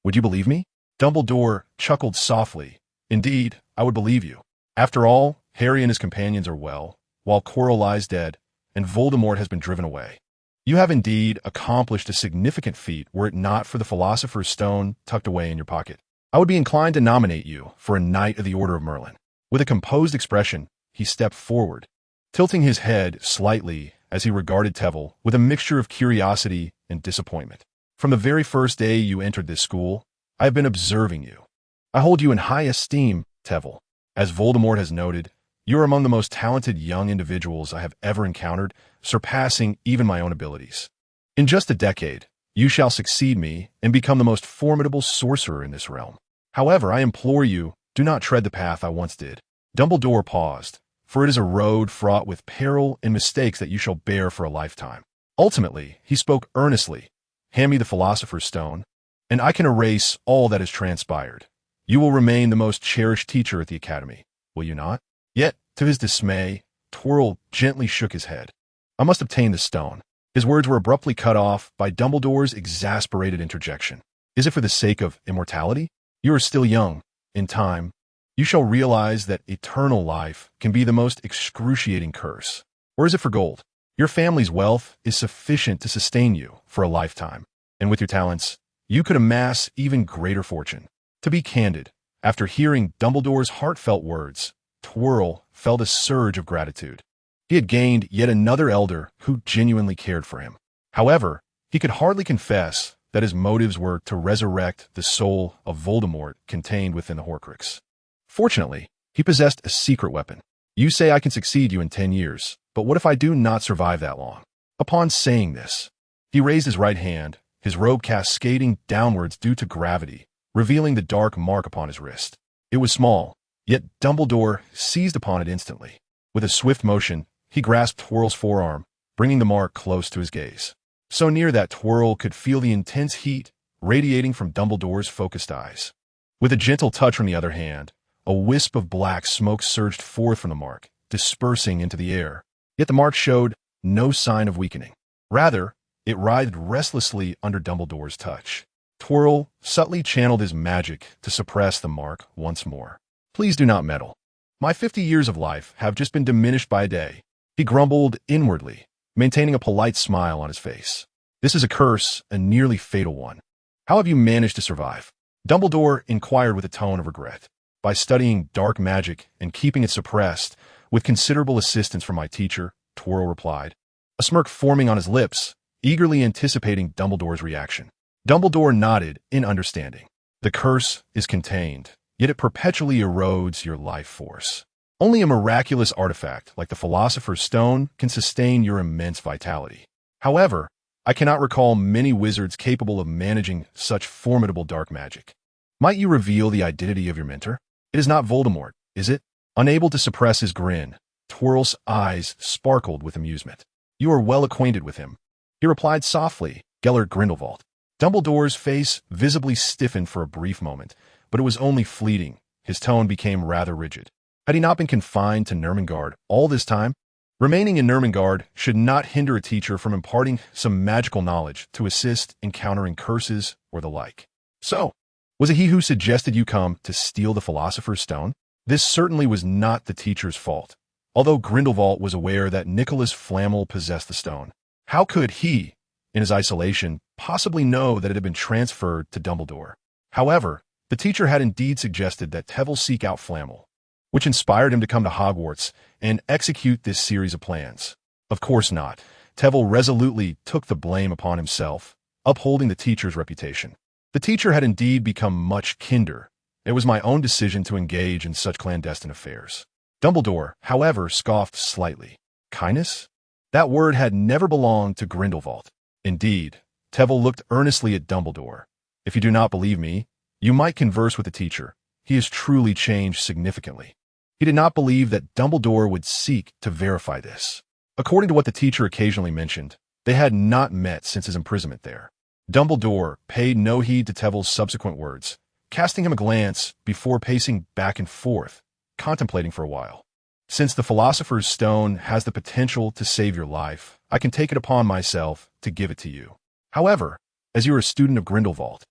[SPEAKER 1] would you believe me?" Dumbledore chuckled softly. Indeed, I would believe you. After all, Harry and his companions are well, while Quirrell lies dead, and Voldemort has been driven away. You have indeed accomplished a significant feat were it not for the Philosopher's Stone tucked away in your pocket. I would be inclined to nominate you for a Knight of the Order of Merlin. With a composed expression, he stepped forward, tilting his head slightly as he regarded Tevil with a mixture of curiosity and disappointment. From the very first day you entered this school, I have been observing you. I hold you in high esteem, Tevil. As Voldemort has noted, you are among the most talented young individuals I have ever encountered, surpassing even my own abilities. In just a decade, you shall succeed me and become the most formidable sorcerer in this realm. However, I implore you, do not tread the path I once did. Dumbledore paused, for it is a road fraught with peril and mistakes that you shall bear for a lifetime. Ultimately, he spoke earnestly. Hand me the Philosopher's Stone, and I can erase all that has transpired. You will remain the most cherished teacher at the Academy, will you not? Yet, to his dismay, Quirrell gently shook his head. I must obtain the stone. His words were abruptly cut off by Dumbledore's exasperated interjection. Is it for the sake of immortality? You are still young. In time, you shall realize that eternal life can be the most excruciating curse. Or is it for gold? Your family's wealth is sufficient to sustain you for a lifetime, and with your talents, you could amass even greater fortune. To be candid, after hearing Dumbledore's heartfelt words, Quirrell felt a surge of gratitude. He had gained yet another elder who genuinely cared for him. However, he could hardly confess that his motives were to resurrect the soul of Voldemort contained within the Horcrux. Fortunately, he possessed a secret weapon. You say I can succeed you in 10 years, but what if I do not survive that long? Upon saying this, he raised his right hand, his robe cascading downwards due to gravity, revealing the dark mark upon his wrist. It was small, yet Dumbledore seized upon it instantly. With a swift motion, he grasped Quirrell's forearm, bringing the mark close to his gaze. So near that Quirrell could feel the intense heat radiating from Dumbledore's focused eyes. With a gentle touch from the other hand, a wisp of black smoke surged forth from the mark, dispersing into the air. Yet the mark showed no sign of weakening. Rather, it writhed restlessly under Dumbledore's touch. Quirrell subtly channeled his magic to suppress the mark once more. Please do not meddle. My 50 years of life have just been diminished by a day. He grumbled inwardly, maintaining a polite smile on his face. This is a curse, a nearly fatal one. How have you managed to survive? Dumbledore inquired with a tone of regret. By studying dark magic and keeping it suppressed, with considerable assistance from my teacher, Quirrell replied, a smirk forming on his lips, eagerly anticipating Dumbledore's reaction. Dumbledore nodded in understanding. The curse is contained, yet it perpetually erodes your life force. Only a miraculous artifact like the Philosopher's Stone can sustain your immense vitality. However, I cannot recall many wizards capable of managing such formidable dark magic. Might you reveal the identity of your mentor? It is not Voldemort, is it? Unable to suppress his grin, Quirrell's eyes sparkled with amusement. You are well acquainted with him. He replied softly, Gellert Grindelwald. Dumbledore's face visibly stiffened for a brief moment, but it was only fleeting. His tone became rather rigid. Had he not been confined to Nurmengard all this time? Remaining in Nurmengard should not hinder a teacher from imparting some magical knowledge to assist in countering curses or the like. So, was it he who suggested you come to steal the Philosopher's Stone? This certainly was not the teacher's fault, although Grindelwald was aware that Nicholas Flamel possessed the stone. How could he, in his isolation, possibly know that it had been transferred to Dumbledore? However, the teacher had indeed suggested that Tevil seek out Flamel, which inspired him to come to Hogwarts and execute this series of plans. Of course not. Tevil resolutely took the blame upon himself, upholding the teacher's reputation. The teacher had indeed become much kinder. It was my own decision to engage in such clandestine affairs. Dumbledore, however, scoffed slightly. Kindness? That word had never belonged to Grindelwald. Indeed, Tevil looked earnestly at Dumbledore. If you do not believe me, you might converse with the teacher. He has truly changed significantly. He did not believe that Dumbledore would seek to verify this. According to what the teacher occasionally mentioned, they had not met since his imprisonment there. Dumbledore paid no heed to Tevil's subsequent words, casting him a glance before pacing back and forth, contemplating for a while. Since the Philosopher's Stone has the potential to save your life, I can take it upon myself to give it to you. However, as you are a student of Grindelwald,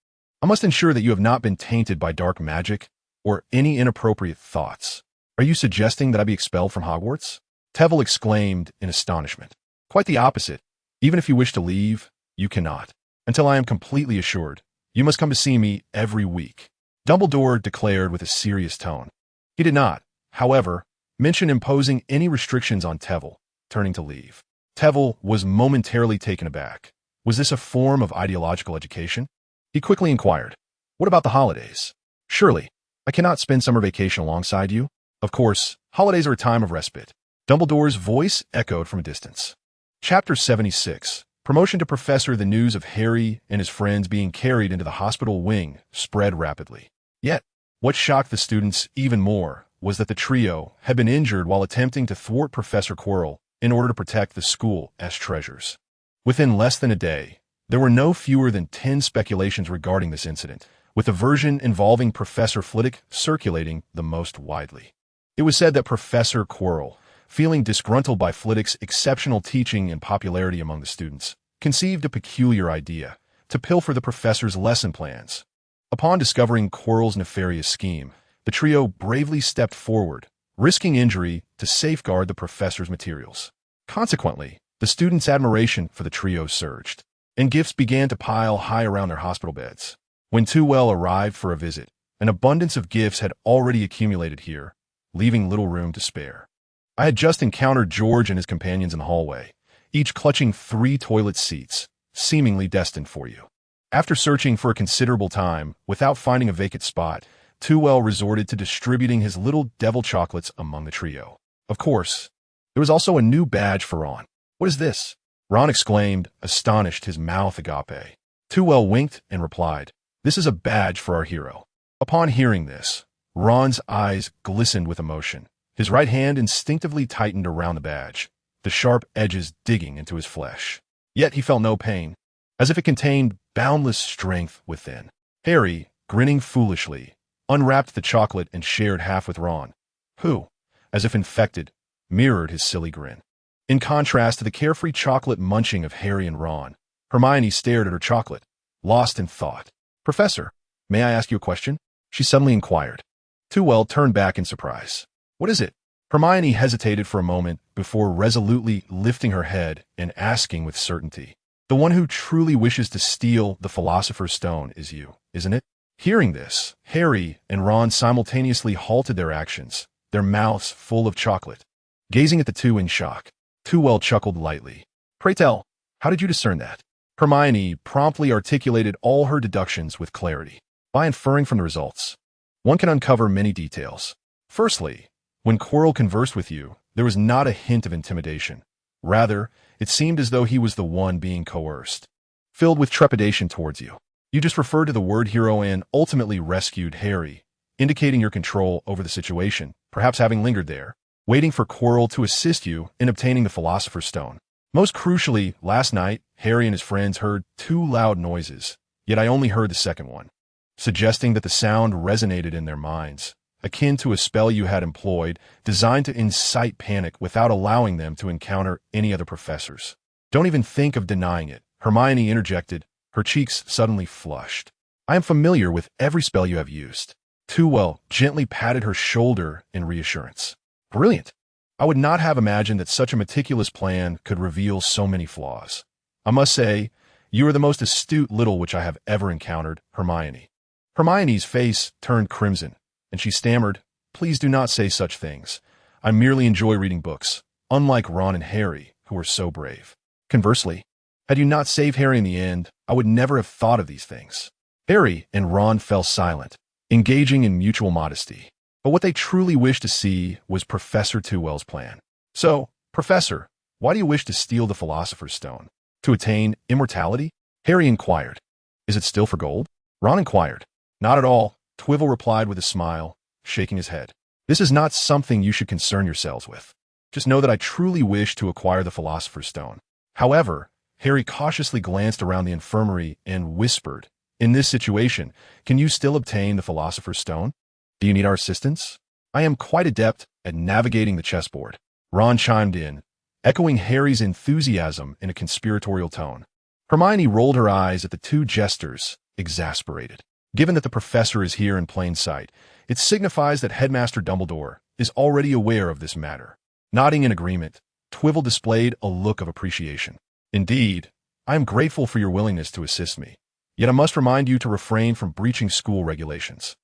[SPEAKER 1] I must ensure that you have not been tainted by dark magic or any inappropriate thoughts. Are you suggesting that I be expelled from Hogwarts? Tevel exclaimed in astonishment. Quite the opposite. Even if you wish to leave, you cannot. Until I am completely assured, you must come to see me every week. Dumbledore declared with a serious tone. He did not, however, mention imposing any restrictions on Tevel, turning to leave. Tevel was momentarily taken aback. Was this a form of ideological education? He quickly inquired, "What about the holidays? Surely, I cannot spend summer vacation alongside you?" Of course, holidays are a time of respite. Dumbledore's voice echoed from a distance. Chapter 76. Promotion to Professor. The news of Harry and his friends being carried into the hospital wing spread rapidly. Yet, what shocked the students even more was that the trio had been injured while attempting to thwart Professor Quirrell in order to protect the school as treasures. Within less than a day, there were no fewer than 10 speculations regarding this incident, with the version involving Professor Flitwick circulating the most widely. It was said that Professor Quirrell, feeling disgruntled by Flitwick's exceptional teaching and popularity among the students, conceived a peculiar idea to pilfer the professor's lesson plans. Upon discovering Quirrell's nefarious scheme, the trio bravely stepped forward, risking injury to safeguard the professor's materials. Consequently, the students' admiration for the trio surged, and gifts began to pile high around their hospital beds. When Tewell arrived for a visit, an abundance of gifts had already accumulated here, leaving little room to spare. I had just encountered George and his companions in the hallway, each clutching 3 toilet seats, seemingly destined for you. After searching for a considerable time without finding a vacant spot, Tewell resorted to distributing his little devil chocolates among the trio. Of course, there was also a new badge for Ron. "What is this?" Ron exclaimed, astonished, his mouth agape. Tewell winked and replied, "This is a badge for our hero." Upon hearing this, Ron's eyes glistened with emotion. His right hand instinctively tightened around the badge, the sharp edges digging into his flesh. Yet he felt no pain, as if it contained boundless strength within. Harry, grinning foolishly, unwrapped the chocolate and shared half with Ron, who, as if infected, mirrored his silly grin. In contrast to the carefree chocolate munching of Harry and Ron, Hermione stared at her chocolate, lost in thought. "Professor, may I ask you a question?" she suddenly inquired. Tewell turned back in surprise. "What is it?" Hermione hesitated for a moment before resolutely lifting her head and asking with certainty, "The one who truly wishes to steal the Philosopher's Stone is you, isn't it?" Hearing this, Harry and Ron simultaneously halted their actions, their mouths full of chocolate, gazing at the two in shock. Tewell chuckled lightly. "Pray tell, how did you discern that?" Hermione promptly articulated all her deductions with clarity. "By inferring from the results, one can uncover many details. Firstly, when Quirrell conversed with you, there was not a hint of intimidation. Rather, it seemed as though he was the one being coerced, filled with trepidation towards you. You just referred to the word hero and ultimately rescued Harry, indicating your control over the situation, perhaps having lingered there, waiting for Quirrell to assist you in obtaining the Philosopher's Stone. Most crucially, last night, Harry and his friends heard 2 loud noises, yet I only heard the second one, suggesting that the sound resonated in their minds, akin to a spell you had employed, designed to incite panic without allowing them to encounter any other professors. Don't even think of denying it," Hermione interjected, her cheeks suddenly flushed. "I am familiar with every spell you have used." Tewell gently patted her shoulder in reassurance. "Brilliant. I would not have imagined that such a meticulous plan could reveal so many flaws. I must say, you are the most astute little witch I have ever encountered, Hermione." Hermione's face turned crimson, and she stammered, "Please do not say such things. I merely enjoy reading books, unlike Ron and Harry, who are so brave. Conversely, had you not saved Harry in the end, I would never have thought of these things." Harry and Ron fell silent, engaging in mutual modesty. But what they truly wished to see was Professor Tewell's plan. "So, Professor, why do you wish to steal the Philosopher's Stone? To attain immortality?" Harry inquired. "Is it still for gold?" Ron inquired. "Not at all," Twivel replied with a smile, shaking his head. "This is not something you should concern yourselves with. Just know that I truly wish to acquire the Philosopher's Stone." However, Harry cautiously glanced around the infirmary and whispered, "In this situation, can you still obtain the Philosopher's Stone? Do you need our assistance?" "I am quite adept at navigating the chessboard," Ron chimed in, echoing Harry's enthusiasm in a conspiratorial tone. Hermione rolled her eyes at the 2 jesters exasperated. Given that the professor is here in plain sight, it signifies that Headmaster Dumbledore is already aware of this matter. Nodding in agreement, Twivel displayed a look of appreciation. Indeed, I am grateful for your willingness to assist me. Yet I must remind you to refrain from breaching school regulations.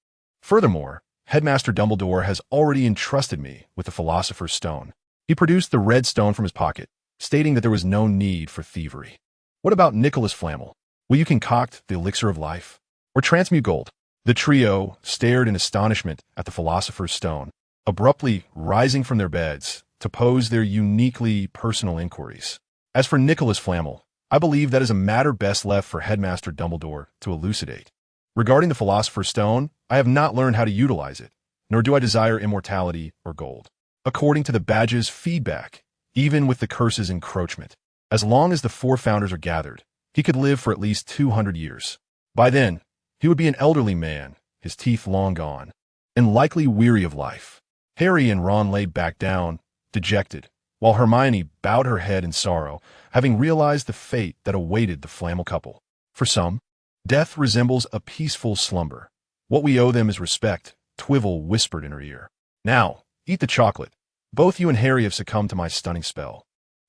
[SPEAKER 1] Furthermore, Headmaster Dumbledore has already entrusted me with the Philosopher's Stone. He produced the red stone from his pocket, stating that there was no need for thievery. What about Nicholas Flamel? Will you concoct the elixir of life? Or transmute gold? The trio stared in astonishment at the Philosopher's Stone, abruptly rising from their beds to pose their uniquely personal inquiries. As for Nicholas Flamel, I believe that is a matter best left for Headmaster Dumbledore to elucidate. Regarding the Philosopher's Stone, I have not learned how to utilize it, nor do I desire immortality or gold. According to the badge's feedback, even with the curse's encroachment, as long as the 4 founders are gathered, he could live for at least 200 years. By then, he would be an elderly man, his teeth long gone, and likely weary of life. Harry and Ron lay back down, dejected, while Hermione bowed her head in sorrow, having realized the fate that awaited the Flamel couple. For some, death resembles a peaceful slumber. What we owe them is respect, Twivel whispered in her ear. Now, eat the chocolate. Both you and Harry have succumbed to my stunning spell.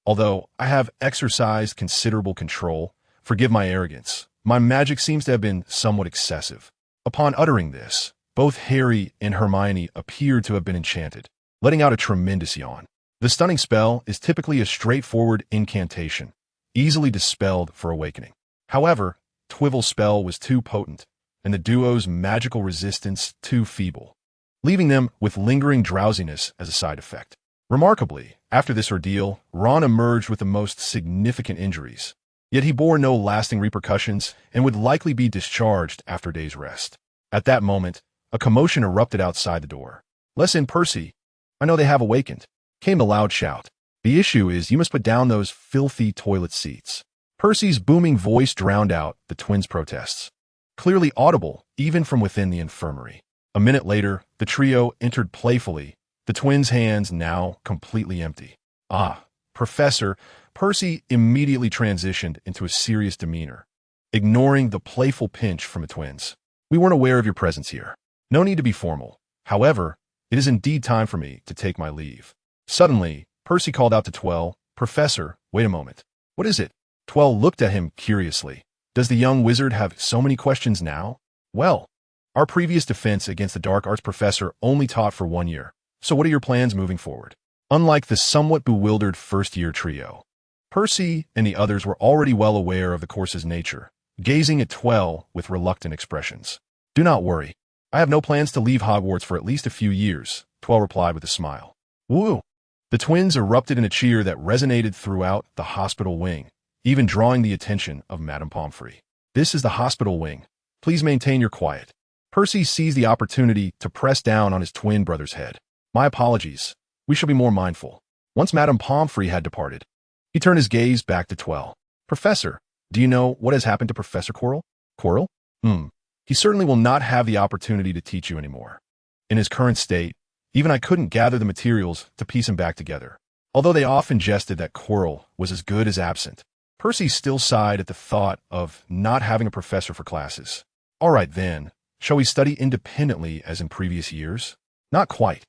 [SPEAKER 1] Although I have exercised considerable control, forgive my arrogance, my magic seems to have been somewhat excessive. Upon uttering this, both Harry and Hermione appeared to have been enchanted, letting out a tremendous yawn. The stunning spell is typically a straightforward incantation, easily dispelled for awakening. However, Twivel's spell was too potent, and the duo's magical resistance too feeble, leaving them with lingering drowsiness as a side effect. Remarkably, after this ordeal, Ron emerged with the most significant injuries, yet he bore no lasting repercussions and would likely be discharged after a day's rest. At that moment, a commotion erupted outside the door. "Listen, Percy, I know they have awakened," came the loud shout. "The issue is you must put down those filthy toilet seats." Percy's booming voice drowned out the twins' protests, clearly audible even from within the infirmary. A minute later, the trio entered playfully, the twins' hands now completely empty. "Ah, Professor," Percy immediately transitioned into a serious demeanor, ignoring the playful pinch from the twins. "We weren't aware of your presence here. No need to be formal. However, it is indeed time for me to take my leave." Suddenly, Percy called out to Twel, "Professor, wait a moment. What is it?" Twel looked at him curiously. "Does the young wizard have so many questions now?" "Well, our previous defense against the dark arts professor only taught for 1 year. So what are your plans moving forward?" Unlike the somewhat bewildered first-year trio, Percy and the others were already well aware of the course's nature, gazing at Twel with reluctant expressions. "Do not worry. I have no plans to leave Hogwarts for at least a few years," Twel replied with a smile. "Woo!" The twins erupted in a cheer that resonated throughout the hospital wing, even drawing the attention of Madame Pomfrey. "This is the hospital wing. Please maintain your quiet." Percy seized the opportunity to press down on his twin brother's head. "My apologies. We shall be more mindful." Once Madame Pomfrey had departed, he turned his gaze back to Twel. "Professor, do you know what has happened to Professor Quirrell?" "Quirrell? He certainly will not have the opportunity to teach you anymore. In his current state, even I couldn't gather the materials to piece him back together." Although they often jested that Quirrell was as good as absent, Percy still sighed at the thought of not having a professor for classes. "All right then, shall we study independently as in previous years?" "Not quite.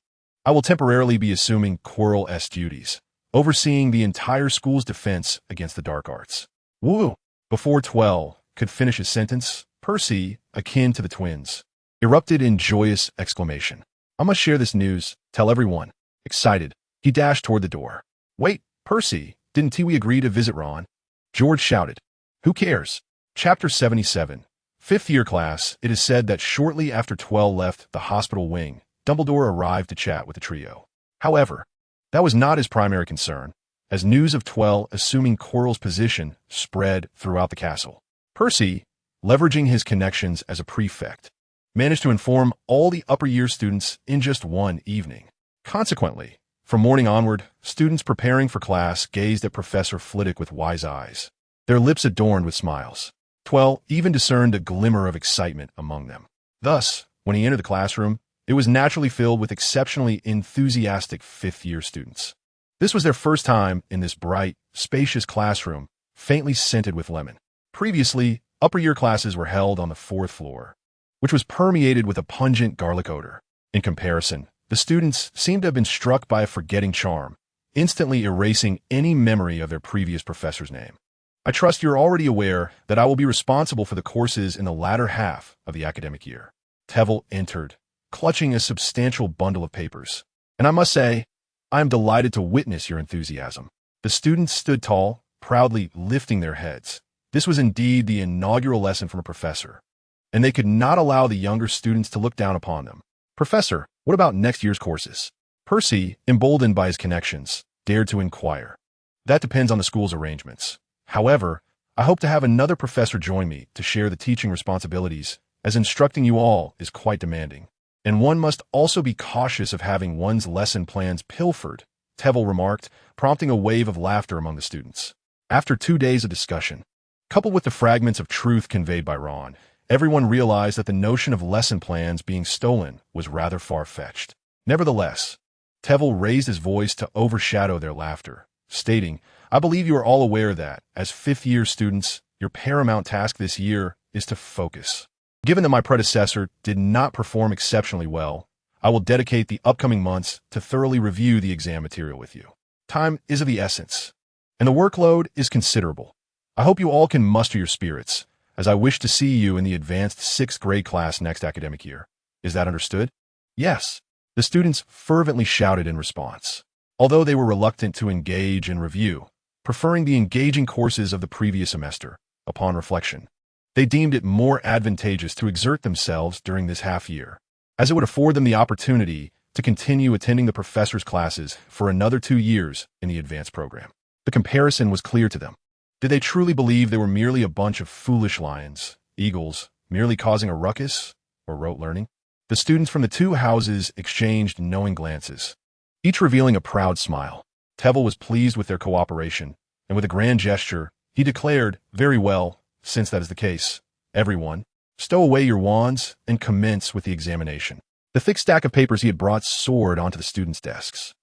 [SPEAKER 1] I will temporarily be assuming Quirrell's duties, overseeing the entire school's defense against the dark arts." "Woo!" Before Twel could finish his sentence, Percy, akin to the twins, erupted in joyous exclamation. "I must share this news, tell everyone." Excited, he dashed toward the door. "Wait, Percy, didn't we agree to visit Ron?" George shouted. "Who cares?" Chapter 77. Fifth-year class. It is said that shortly after Twel left the hospital wing, Dumbledore arrived to chat with the trio. However, that was not his primary concern, as news of Twel assuming Quirrell's position spread throughout the castle. Percy, leveraging his connections as a prefect, managed to inform all the upper-year students in just one evening. Consequently, from morning onward, students preparing for class gazed at Professor Flitwick with wise eyes, their lips adorned with smiles. Twel even discerned a glimmer of excitement among them. Thus, when he entered the classroom, it was naturally filled with exceptionally enthusiastic fifth-year students. This was their first time in this bright, spacious classroom, faintly scented with lemon. Previously, Upper year classes were held on the fourth floor, which was permeated with a pungent garlic odor. In comparison, the students seemed to have been struck by a forgetting charm, instantly erasing any memory of their previous professor's name. I trust you're already aware that I will be responsible for the courses in the latter half of the academic year. Tevel entered, clutching a substantial bundle of papers. And I must say, I am delighted to witness your enthusiasm. The students stood tall, proudly lifting their heads. This was indeed the inaugural lesson from a professor, and they could not allow the younger students to look down upon them. Professor, what about next year's courses? Percy, emboldened by his connections, dared to inquire. That depends on the school's arrangements. However, I hope to have another professor join me to share the teaching responsibilities, as instructing you all is quite demanding. And one must also be cautious of having one's lesson plans pilfered, Tevel remarked, prompting a wave of laughter among the students. After 2 days of discussion, coupled with the fragments of truth conveyed by Ron, everyone realized that the notion of lesson plans being stolen was rather far-fetched. Nevertheless, Tevel raised his voice to overshadow their laughter, stating, I believe you are all aware that, as fifth-year students, your paramount task this year is to focus. Given that my predecessor did not perform exceptionally well, I will dedicate the upcoming months to thoroughly review the exam material with you. Time is of the essence, and the workload is considerable. I hope you all can muster your spirits, as I wish to see you in the advanced 6th grade class next academic year. Is that understood? Yes. The students fervently shouted in response, although they were reluctant to engage in review, preferring the engaging courses of the previous semester. Upon reflection, they deemed it more advantageous to exert themselves during this half year, as it would afford them the opportunity to continue attending the professor's classes for another 2 years in the advanced program. The comparison was clear to them. Did they truly believe they were merely a bunch of foolish lions, eagles, merely causing a ruckus, or rote learning? The students from the 2 houses exchanged knowing glances, each revealing a proud smile. Tevel was pleased with their cooperation, and with a grand gesture, he declared, very well, since that is the case, everyone, stow away your wands and commence with the examination. The thick stack of papers he had brought soared onto the students' desks.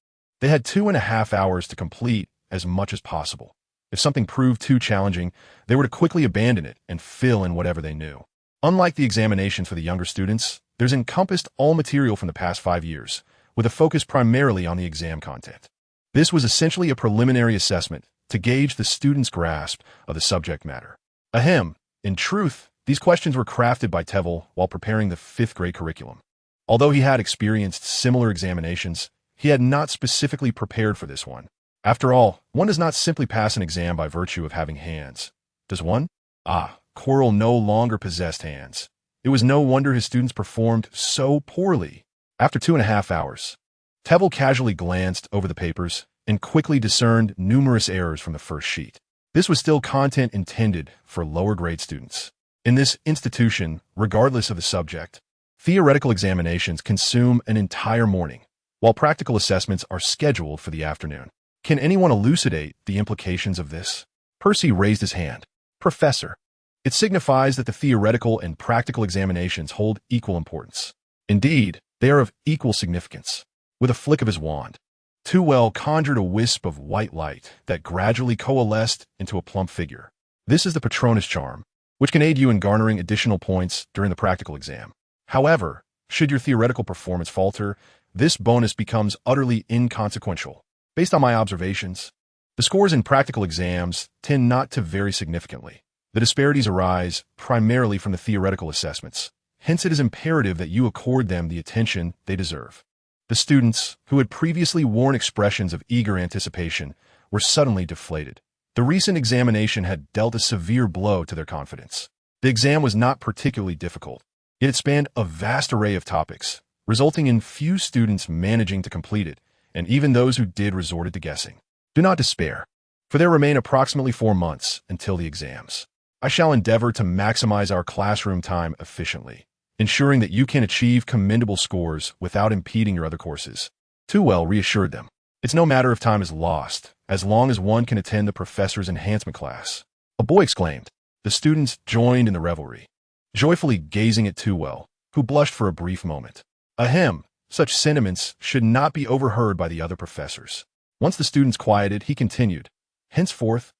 [SPEAKER 1] They had 2.5 hours to complete as much as possible. If something proved too challenging, they were to quickly abandon it and fill in whatever they knew. Unlike the examinations for the younger students, theirs encompassed all material from the past 5 years, with a focus primarily on the exam content. This was essentially a preliminary assessment to gauge the students' grasp of the subject matter. Ahem. In truth, these questions were crafted by Tevel while preparing the 5th grade curriculum. Although he had experienced similar examinations, he had not specifically prepared for this one. After all, one does not simply pass an exam by virtue of having hands. Does one? Quirrell no longer possessed hands. It was no wonder his students performed so poorly. After 2.5 hours, Tevel casually glanced over the papers and quickly discerned numerous errors from the first sheet. This was still content intended for lower grade students. In this institution, regardless of the subject, theoretical examinations consume an entire morning, while practical assessments are scheduled for the afternoon. Can anyone elucidate the implications of this? Percy raised his hand. Professor, it signifies that the theoretical and practical examinations hold equal importance. Indeed, they are of equal significance. With a flick of his wand, Tewell conjured a wisp of white light that gradually coalesced into a plump figure. This is the Patronus charm, which can aid you in garnering additional points during the practical exam. However, should your theoretical performance falter, this bonus becomes utterly inconsequential. Based on my observations, the scores in practical exams tend not to vary significantly. The disparities arise primarily from the theoretical assessments. Hence, it is imperative that you accord them the attention they deserve. The students, who had previously worn expressions of eager anticipation, were suddenly deflated. The recent examination had dealt a severe blow to their confidence. The exam was not particularly difficult, yet it spanned a vast array of topics, resulting in few students managing to complete it, and even those who did resorted to guessing. Do not despair, for there remain approximately 4 months until the exams. I shall endeavor to maximize our classroom time efficiently, ensuring that you can achieve commendable scores without impeding your other courses. Tewell reassured them. It's no matter if time is lost, as long as one can attend the professor's enhancement class. A boy exclaimed. The students joined in the revelry, joyfully gazing at Tewell, who blushed for a brief moment. Ahem, such sentiments should not be overheard by the other professors. Once the students quieted, he continued. Henceforth,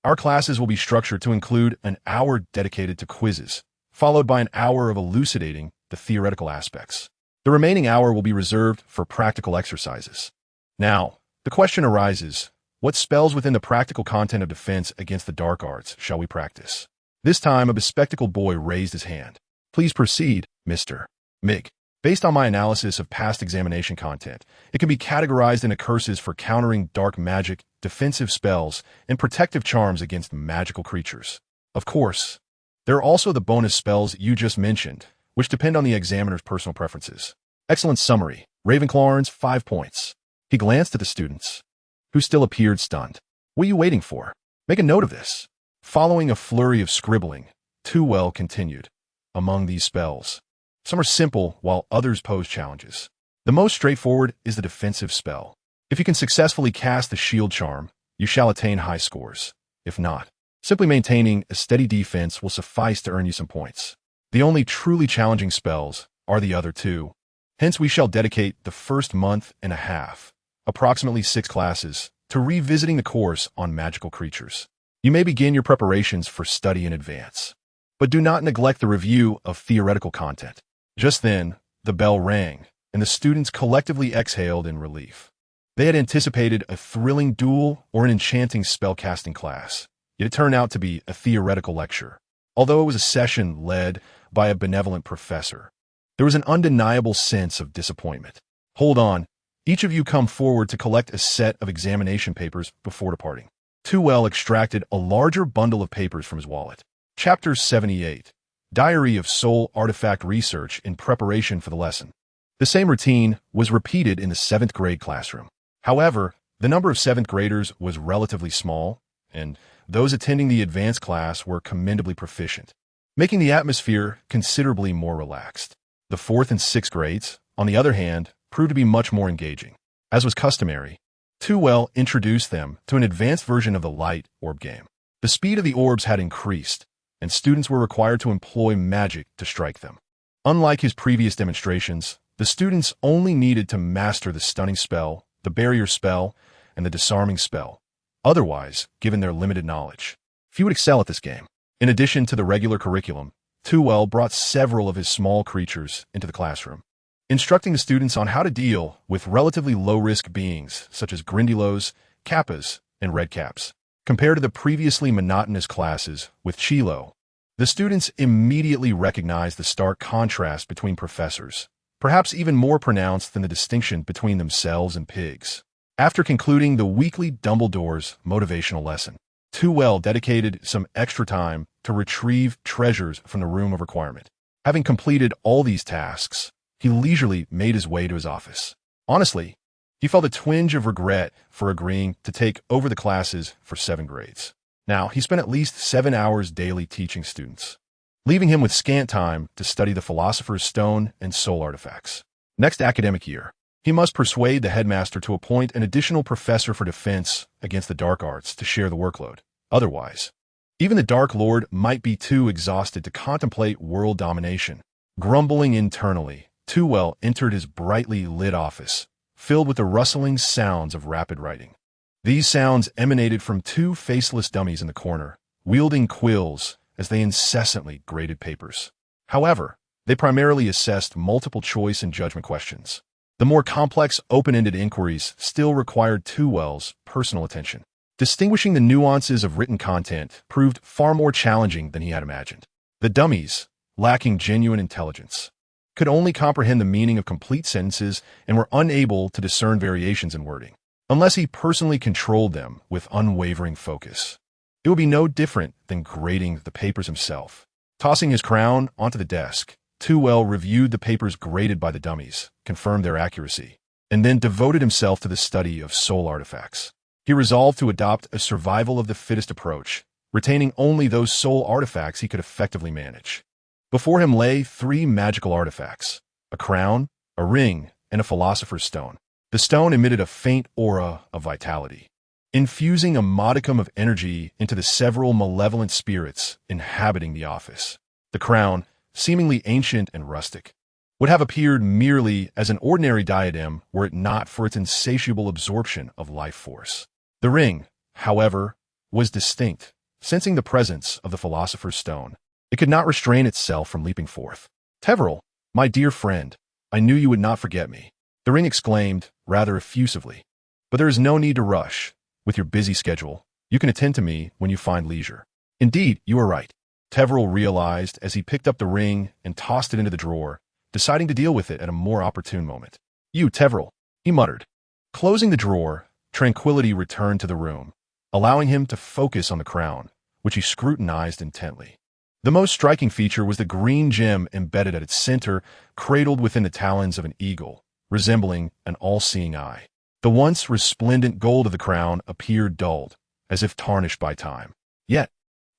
[SPEAKER 1] Our classes will be structured to include an hour dedicated to quizzes, followed by an hour of elucidating the theoretical aspects. The remaining hour will be reserved for practical exercises. Now, the question arises, what spells within the practical content of defense against the dark arts shall we practice? This time, a bespectacled boy raised his hand. Please proceed, Mr. Mig. Based on my analysis of past examination content, it can be categorized into curses for countering dark magic, defensive spells, and protective charms against magical creatures. Of course, there are also the bonus spells you just mentioned, which depend on the examiner's personal preferences. Excellent summary. Ravenclaw earns 5 points. He glanced at the students, who still appeared stunned. What are you waiting for? Make a note of this. Following a flurry of scribbling, Too continued. Among these spells, some are simple while others pose challenges. The most straightforward is the defensive spell. If you can successfully cast the shield charm, you shall attain high scores. If not, simply maintaining a steady defense will suffice to earn you some points. The only truly challenging spells are the other two. Hence, we shall dedicate the first month and a half, approximately 6 classes, to revisiting the course on magical creatures. You may begin your preparations for study in advance, but do not neglect the review of theoretical content. Just then, the bell rang, and the students collectively exhaled in relief. They had anticipated a thrilling duel or an enchanting spellcasting class, yet it turned out to be a theoretical lecture. Although it was a session led by a benevolent professor, there was an undeniable sense of disappointment. Hold on, each of you come forward to collect a set of examination papers before departing. Too extracted a larger bundle of papers from his wallet. Chapter 78. Diary of Soul Artifact Research in preparation for the lesson. The same routine was repeated in the 7th grade classroom. However, the number of 7th graders was relatively small, and those attending the advanced class were commendably proficient, making the atmosphere considerably more relaxed. The 4th and 6th grades, on the other hand, proved to be much more engaging. As was customary, Too introduced them to an advanced version of the light orb game. The speed of the orbs had increased, and students were required to employ magic to strike them. Unlike his previous demonstrations, the students only needed to master the stunning spell, the barrier spell, and the disarming spell. Otherwise, given their limited knowledge, few would excel at this game. In addition to the regular curriculum, Too brought several of his small creatures into the classroom, instructing the students on how to deal with relatively low-risk beings such as Grindylows, Kappas, and Redcaps. Compared to the previously monotonous classes with Chilo, the students immediately recognized the stark contrast between professors, perhaps even more pronounced than the distinction between themselves and pigs. After concluding the weekly Dumbledore's motivational lesson, Too dedicated some extra time to retrieve treasures from the Room of Requirement. Having completed all these tasks, he leisurely made his way to his office. Honestly, he felt a twinge of regret for agreeing to take over the classes for 7 grades. Now, he spent at least 7 hours daily teaching students, leaving him with scant time to study the Philosopher's Stone and soul artifacts. Next academic year, he must persuade the headmaster to appoint an additional professor for defense against the dark arts to share the workload. Otherwise, even the Dark Lord might be too exhausted to contemplate world domination. Grumbling internally, Too entered his brightly lit office, filled with the rustling sounds of rapid writing. These sounds emanated from 2 faceless dummies in the corner, wielding quills as they incessantly graded papers. However, they primarily assessed multiple choice and judgment questions. The more complex, open-ended inquiries still required Too personal attention. Distinguishing the nuances of written content proved far more challenging than he had imagined. The dummies, lacking genuine intelligence, could only comprehend the meaning of complete sentences and were unable to discern variations in wording, unless he personally controlled them with unwavering focus. It would be no different than grading the papers himself. Tossing his crown onto the desk, Too reviewed the papers graded by the dummies, confirmed their accuracy, and then devoted himself to the study of soul artifacts. He resolved to adopt a survival-of-the-fittest approach, retaining only those soul artifacts he could effectively manage. Before him lay 3 magical artifacts, a crown, a ring, and a Philosopher's Stone. The stone emitted a faint aura of vitality, infusing a modicum of energy into the several malevolent spirits inhabiting the office. The crown, seemingly ancient and rustic, would have appeared merely as an ordinary diadem were it not for its insatiable absorption of life force. The ring, however, was distinct, sensing the presence of the Philosopher's Stone. It could not restrain itself from leaping forth. "Teveril, my dear friend, I knew you would not forget me," the ring exclaimed, rather effusively. "But there is no need to rush. With your busy schedule, you can attend to me when you find leisure." "Indeed, you are right," Teveril realized as he picked up the ring and tossed it into the drawer, deciding to deal with it at a more opportune moment. "You, Teveril," he muttered. Closing the drawer, tranquility returned to the room, allowing him to focus on the crown, which he scrutinized intently. The most striking feature was the green gem embedded at its center, cradled within the talons of an eagle, resembling an all-seeing eye. The once resplendent gold of the crown appeared dulled, as if tarnished by time. Yet,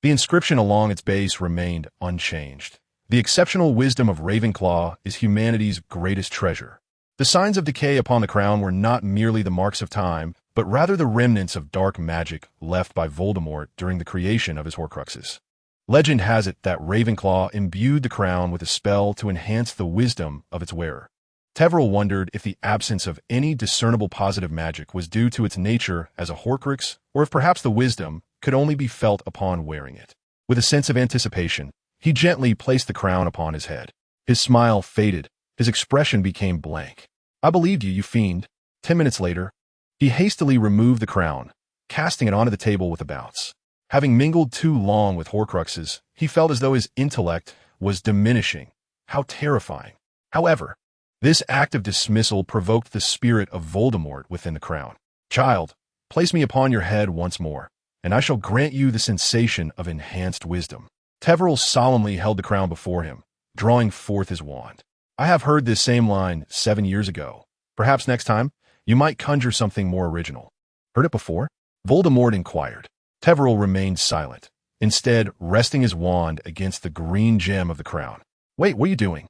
[SPEAKER 1] the inscription along its base remained unchanged. "The exceptional wisdom of Ravenclaw is humanity's greatest treasure." The signs of decay upon the crown were not merely the marks of time, but rather the remnants of dark magic left by Voldemort during the creation of his Horcruxes. Legend has it that Ravenclaw imbued the crown with a spell to enhance the wisdom of its wearer. Teveril wondered if the absence of any discernible positive magic was due to its nature as a Horcrux, or if perhaps the wisdom could only be felt upon wearing it. With a sense of anticipation, he gently placed the crown upon his head. His smile faded. His expression became blank. "I believed you, you fiend." 10 minutes later, he hastily removed the crown, casting it onto the table with a bounce. Having mingled too long with Horcruxes, he felt as though his intellect was diminishing. How terrifying. However, this act of dismissal provoked the spirit of Voldemort within the crown. "Child, place me upon your head once more, and I shall grant you the sensation of enhanced wisdom." Teveril solemnly held the crown before him, drawing forth his wand. "I have heard this same line 7 years ago. Perhaps next time, you might conjure something more original." "Heard it before?" Voldemort inquired. Teveril remained silent, instead resting his wand against the green gem of the crown. "Wait, what are you doing?"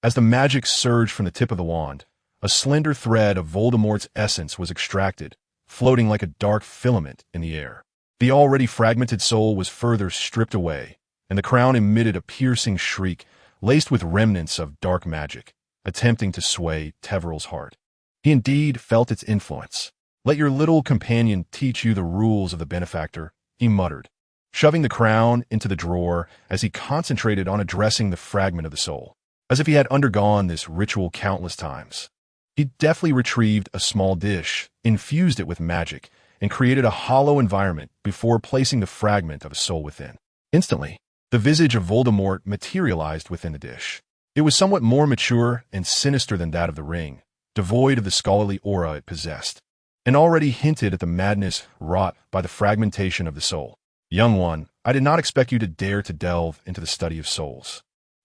[SPEAKER 1] As the magic surged from the tip of the wand, a slender thread of Voldemort's essence was extracted, floating like a dark filament in the air. The already fragmented soul was further stripped away, and the crown emitted a piercing shriek laced with remnants of dark magic, attempting to sway Teveril's heart. He indeed felt its influence. "Let your little companion teach you the rules of the benefactor," he muttered, shoving the crown into the drawer as he concentrated on addressing the fragment of the soul. As if he had undergone this ritual countless times. He deftly retrieved a small dish, infused it with magic, and created a hollow environment before placing the fragment of a soul within. Instantly, the visage of Voldemort materialized within the dish. It was somewhat more mature and sinister than that of the ring, devoid of the scholarly aura it possessed, and already hinted at the madness wrought by the fragmentation of the soul. "Young one, I did not expect you to dare to delve into the study of souls."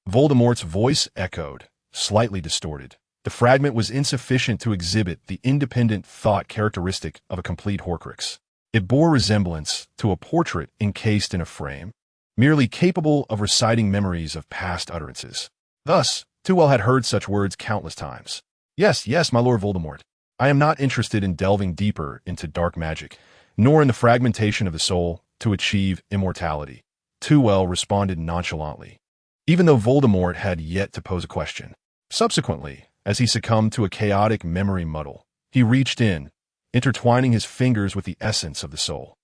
[SPEAKER 1] Voldemort's voice echoed, slightly distorted. The fragment was insufficient to exhibit the independent thought characteristic of a complete Horcrux. It bore resemblance to a portrait encased in a frame, merely capable of reciting memories of past utterances. Thus, Tewell had heard such words countless times. Yes, my Lord Voldemort. I am not interested in delving deeper into dark magic, nor in the fragmentation of the soul to achieve immortality," Tewell responded nonchalantly, even though Voldemort had yet to pose a question. Subsequently, as he succumbed to a chaotic memory muddle, he reached in, intertwining his fingers with the essence of the soul.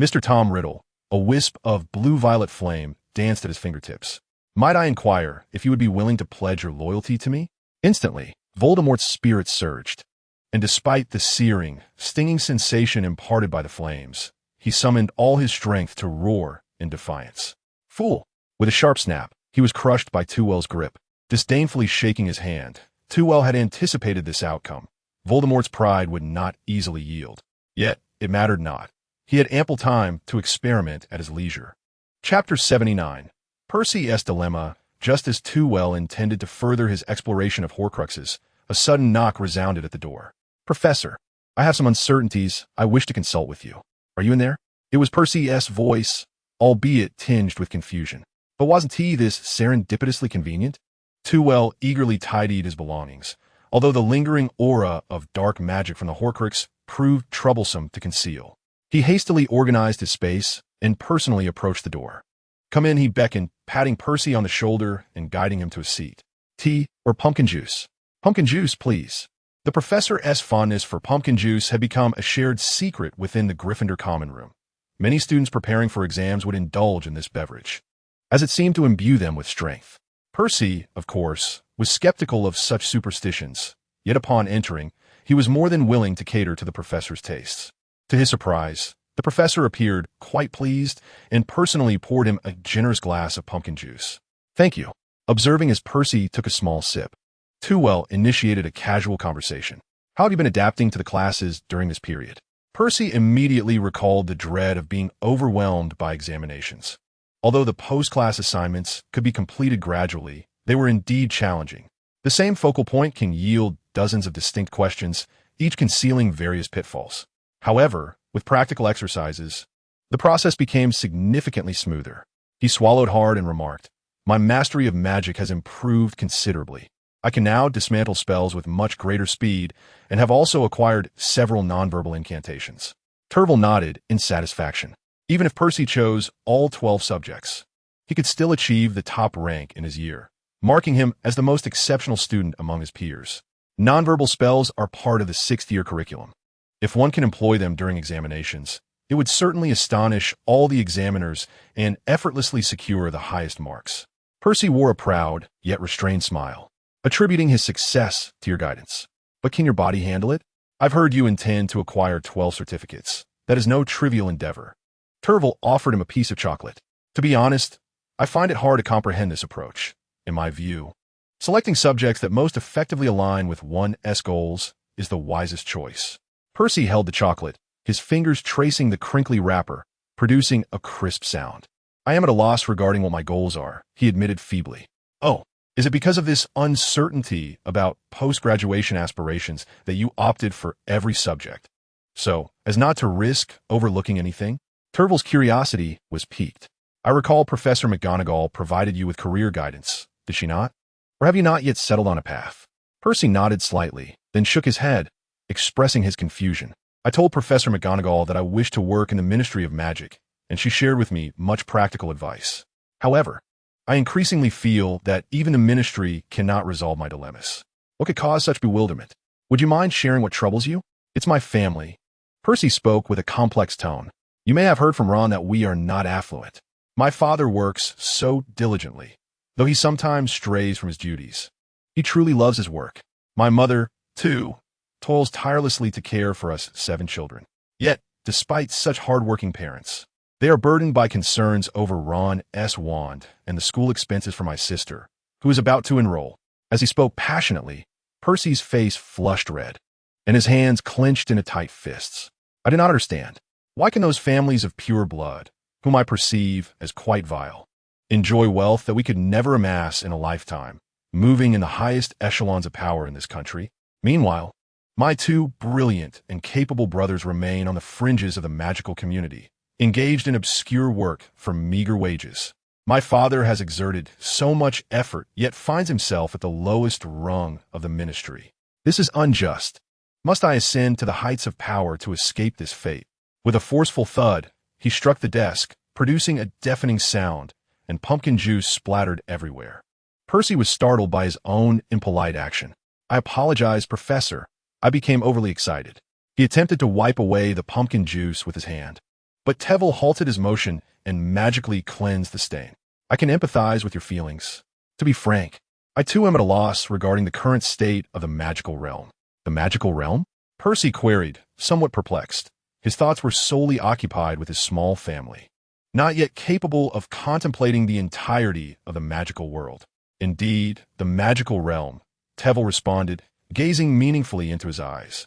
[SPEAKER 1] Mr. Tom Riddle, a wisp of blue-violet flame, danced at his fingertips. "Might I inquire if you would be willing to pledge your loyalty to me?" Instantly, Voldemort's spirit surged, and despite the searing, stinging sensation imparted by the flames, he summoned all his strength to roar in defiance. "Fool!" With a sharp snap, he was crushed by Tewell's grip, disdainfully shaking his hand. Tewell had anticipated this outcome. Voldemort's pride would not easily yield. Yet, it mattered not. He had ample time to experiment at his leisure. Chapter 79. Percy S. Dilemma. Just as Tewell intended to further his exploration of Horcruxes, a sudden knock resounded at the door. "Professor, I have some uncertainties I wish to consult with you. Are you in there?" It was Percy S.'s voice, albeit tinged with confusion. But wasn't he this serendipitously convenient? Tewell eagerly tidied his belongings, although the lingering aura of dark magic from the Horcrux proved troublesome to conceal. He hastily organized his space and personally approached the door. "Come in," he beckoned, patting Percy on the shoulder and guiding him to a seat. "Tea or pumpkin juice?" "Pumpkin juice, please." The Professor's fondness for pumpkin juice had become a shared secret within the Gryffindor common room. Many students preparing for exams would indulge in this beverage, as it seemed to imbue them with strength. Percy, of course, was skeptical of such superstitions, yet upon entering, he was more than willing to cater to the professor's tastes. To his surprise, the professor appeared quite pleased and personally poured him a generous glass of pumpkin juice. "Thank you," observing as Percy took a small sip. Tewell initiated a casual conversation. "How have you been adapting to the classes during this period?" Percy immediately recalled the dread of being overwhelmed by examinations. Although the post-class assignments could be completed gradually, they were indeed challenging. The same focal point can yield dozens of distinct questions, each concealing various pitfalls. However, with practical exercises, the process became significantly smoother. He swallowed hard and remarked, "My mastery of magic has improved considerably. I can now dismantle spells with much greater speed and have also acquired several nonverbal incantations." Trevelyan nodded in satisfaction. Even if Percy chose all 12 subjects, he could still achieve the top rank in his year, marking him as the most exceptional student among his peers. Nonverbal spells are part of the sixth-year curriculum. If one can employ them during examinations, it would certainly astonish all the examiners and effortlessly secure the highest marks. Percy wore a proud, yet restrained smile, attributing his success to your guidance. "But can your body handle it? I've heard you intend to acquire 12 certificates. That is no trivial endeavor." Trevelyan offered him a piece of chocolate. "To be honest, I find it hard to comprehend this approach. In my view, selecting subjects that most effectively align with one's goals is the wisest choice." Percy held the chocolate, his fingers tracing the crinkly wrapper, producing a crisp sound. "I am at a loss regarding what my goals are," he admitted feebly. "Oh, is it because of this uncertainty about post-graduation aspirations that you opted for every subject, so as not to risk overlooking anything?" Trevelyan's curiosity was piqued. "I recall Professor McGonagall provided you with career guidance, did she not? Or have you not yet settled on a path?" Percy nodded slightly, then shook his head, expressing his confusion. "I told Professor McGonagall that I wished to work in the Ministry of Magic, and she shared with me much practical advice. However, I increasingly feel that even the ministry cannot resolve my dilemmas. What could cause such bewilderment? Would you mind sharing what troubles you?" "It's my family." Percy spoke with a complex tone. "You may have heard from Ron that we are not affluent. My father works so diligently, though he sometimes strays from his duties. He truly loves his work. My mother, too, toils tirelessly to care for us 7 children. Yet, despite such hard-working parents, they are burdened by concerns over Ron's wand and the school expenses for my sister, who is about to enroll." As he spoke passionately, Percy's face flushed red, and his hands clenched into tight fists. "I do not understand. Why can those families of pure blood, whom I perceive as quite vile, enjoy wealth that we could never amass in a lifetime, moving in the highest echelons of power in this country? Meanwhile, my 2 brilliant and capable brothers remain on the fringes of the magical community, engaged in obscure work for meager wages. My father has exerted so much effort, yet finds himself at the lowest rung of the ministry. This is unjust. Must I ascend to the heights of power to escape this fate?" With a forceful thud, he struck the desk, producing a deafening sound, and pumpkin juice splattered everywhere. Percy was startled by his own impolite action. "I apologize, Professor. I became overly excited." He attempted to wipe away the pumpkin juice with his hand, but Trevelyan halted his motion and magically cleansed the stain. "I can empathize with your feelings. To be frank, I too am at a loss regarding the current state of the magical realm." "The magical realm?" Percy queried, somewhat perplexed. His thoughts were solely occupied with his small family, not yet capable of contemplating the entirety of the magical world. "Indeed, the magical realm," Trevelyan responded, gazing meaningfully into his eyes.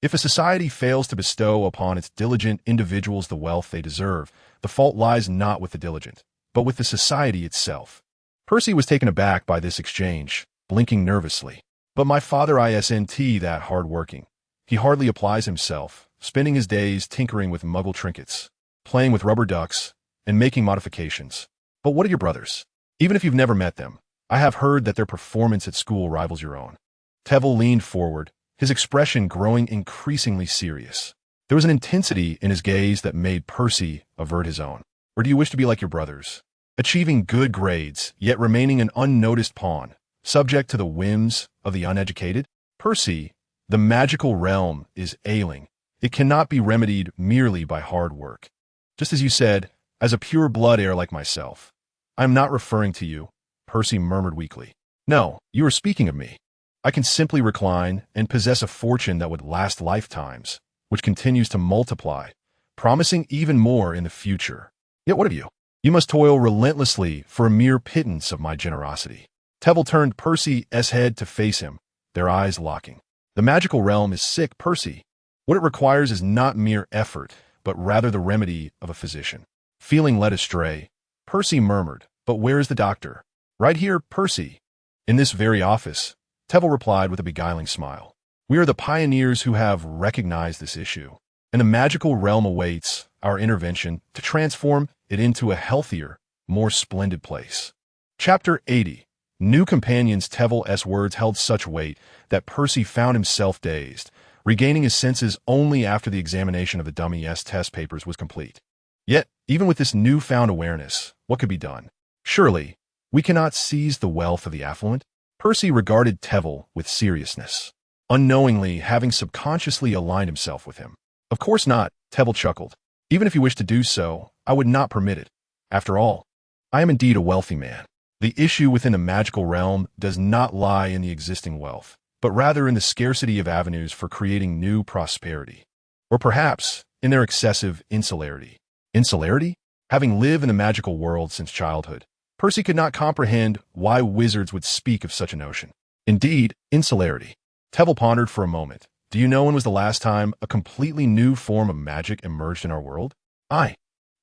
[SPEAKER 1] "If a society fails to bestow upon its diligent individuals the wealth they deserve, the fault lies not with the diligent, but with the society itself." Percy was taken aback by this exchange, blinking nervously. "But my father isn't that hard-working. He hardly applies himself, spending his days tinkering with Muggle trinkets, playing with rubber ducks, and making modifications. But what are your brothers? Even if you've never met them, I have heard that their performance at school rivals your own." Trevelyan leaned forward, his expression growing increasingly serious. There was an intensity in his gaze that made Percy avert his own. "Or do you wish to be like your brothers, achieving good grades, yet remaining an unnoticed pawn, subject to the whims of the uneducated?" "Percy, the magical realm is ailing. It cannot be remedied merely by hard work. Just as you said, as a pure blood heir like myself. I am not referring to you, Percy murmured weakly. No, you are speaking of me. I can simply recline and possess a fortune that would last lifetimes, which continues to multiply, promising even more in the future. Yet what of you? You must toil relentlessly for a mere pittance of my generosity. Tevel turned Percy's head to face him, their eyes locking. The magical realm is sick, Percy. What it requires is not mere effort, but rather the remedy of a physician. Feeling led astray, Percy murmured, but where is the doctor? Right here, Percy. In this very office, Tevel replied with a beguiling smile. We are the pioneers who have recognized this issue, and the magical realm awaits our intervention to transform it into a healthier, more splendid place. Chapter 80. New companions. Tevel's words held such weight that Percy found himself dazed, regaining his senses only after the examination of the dummy's test papers was complete. Yet, even with this newfound awareness, what could be done? Surely, we cannot seize the wealth of the affluent? Percy regarded Tevel with seriousness, unknowingly having subconsciously aligned himself with him. Of course not, Tevel chuckled. Even if you wish to do so, I would not permit it. After all, I am indeed a wealthy man. The issue within the magical realm does not lie in the existing wealth, but rather in the scarcity of avenues for creating new prosperity. Or perhaps in their excessive insularity. Insularity? Having lived in the magical world since childhood, Percy could not comprehend why wizards would speak of such a notion. Indeed, insularity. Tevel pondered for a moment. Do you know when was the last time a completely new form of magic emerged in our world? I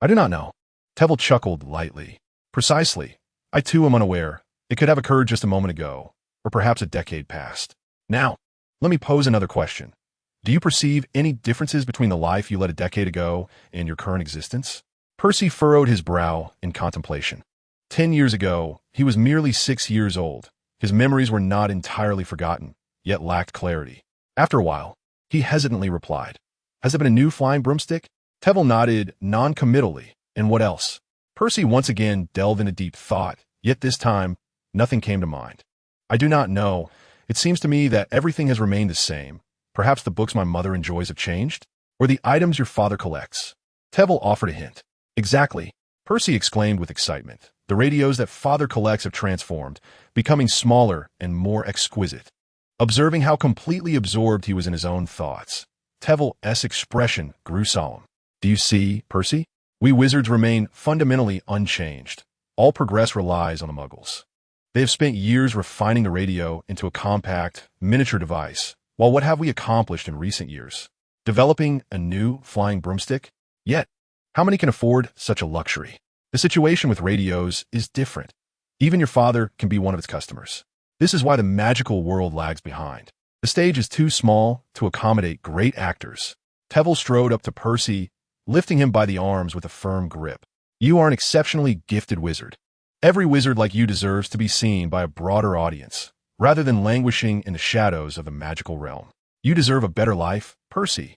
[SPEAKER 1] do not know. Tevel chuckled lightly. Precisely. I too am unaware. It could have occurred just a moment ago, or perhaps a decade past. Now, let me pose another question. Do you perceive any differences between the life you led a decade ago and your current existence? Percy furrowed his brow in contemplation. 10 years ago, he was merely 6 years old. His memories were not entirely forgotten, yet lacked clarity. After a while, he hesitantly replied, Has there been a new flying broomstick? Tevel nodded non-committally. And what else? Percy once again delved into deep thought, yet this time, nothing came to mind. I do not know. It seems to me that everything has remained the same. Perhaps the books my mother enjoys have changed? Or the items your father collects? Tevel offered a hint. Exactly, Percy exclaimed with excitement. The radios that father collects have transformed, becoming smaller and more exquisite. Observing how completely absorbed he was in his own thoughts, Tevel's expression grew solemn. Do you see, Percy? We wizards remain fundamentally unchanged. All progress relies on the Muggles. They have spent years refining the radio into a compact, miniature device, while what have we accomplished in recent years? Developing a new flying broomstick? Yet, how many can afford such a luxury? The situation with radios is different. Even your father can be one of its customers. This is why the magical world lags behind. The stage is too small to accommodate great actors. Tevel strode up to Percy, lifting him by the arms with a firm grip. You are an exceptionally gifted wizard. Every wizard like you deserves to be seen by a broader audience, rather than languishing in the shadows of the magical realm. You deserve a better life, Percy.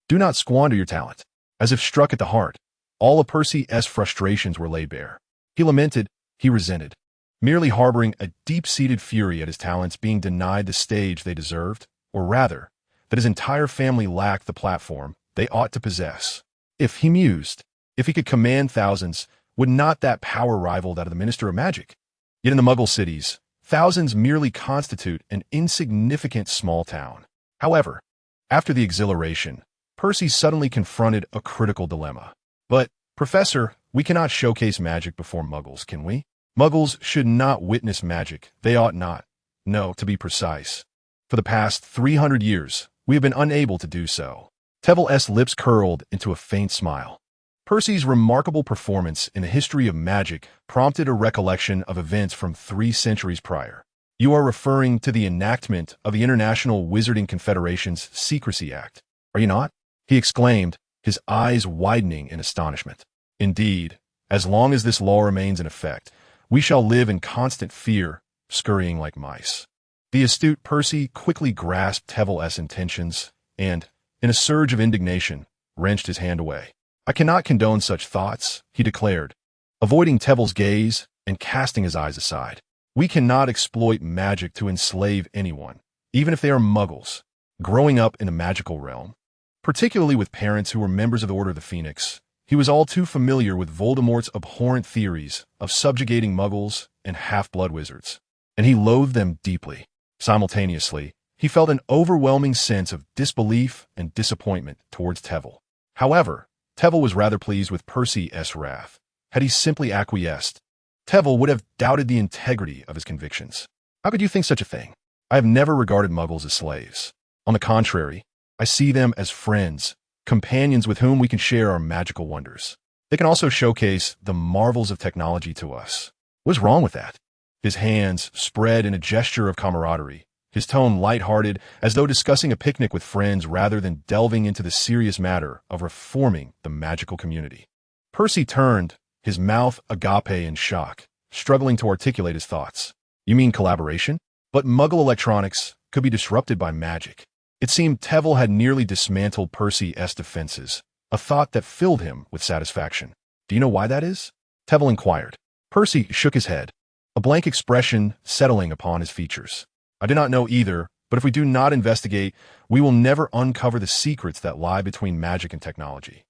[SPEAKER 1] Do not squander your talent. As if struck at the heart, all of Percy's frustrations were laid bare. He lamented, he resented, merely harboring a deep-seated fury at his talents being denied the stage they deserved, or rather, that his entire family lacked the platform they ought to possess. If he mused, if he could command thousands, would not that power rival that of the Minister of Magic? Yet in the Muggle cities, thousands merely constitute an insignificant small town. However, after the exhilaration, Percy suddenly confronted a critical dilemma. But, Professor, we cannot showcase magic before Muggles, can we? Muggles should not witness magic. They ought not. No, to be precise. For the past 300 years, we have been unable to do so. Tevel's lips curled into a faint smile. Percy's remarkable performance in the history of magic prompted a recollection of events from 3 centuries prior. You are referring to the enactment of the International Wizarding Confederation's Secrecy Act, are you not? He exclaimed, his eyes widening in astonishment. Indeed, as long as this law remains in effect, we shall live in constant fear, scurrying like mice. The astute Percy quickly grasped Tevel's intentions and, in a surge of indignation, wrenched his hand away. I cannot condone such thoughts, he declared, avoiding Tevel's gaze and casting his eyes aside. We cannot exploit magic to enslave anyone, even if they are Muggles, growing up in a magical realm. Particularly with parents who were members of the Order of the Phoenix, He was all too familiar with Voldemort's abhorrent theories of subjugating Muggles and half-blood wizards, and he loathed them deeply. Simultaneously, he felt an overwhelming sense of disbelief and disappointment towards Tevel. However, Tevel was rather pleased with Percy's wrath. Had he simply acquiesced, Tevel would have doubted the integrity of his convictions. How could you think such a thing? I have never regarded Muggles as slaves. On the contrary, I see them as friends, companions with whom we can share our magical wonders. They can also showcase the marvels of technology to us. What's wrong with that? His hands spread in a gesture of camaraderie, his tone light-hearted, as though discussing a picnic with friends rather than delving into the serious matter of reforming the magical community. Percy turned, his mouth agape in shock, struggling to articulate his thoughts. You mean collaboration? But Muggle electronics could be disrupted by magic. It seemed Tevel had nearly dismantled Percy's defenses, a thought that filled him with satisfaction. Do you know why that is? Tevel inquired. Percy shook his head, a blank expression settling upon his features. I do not know either, but if we do not investigate, we will never uncover the secrets that lie between magic and technology.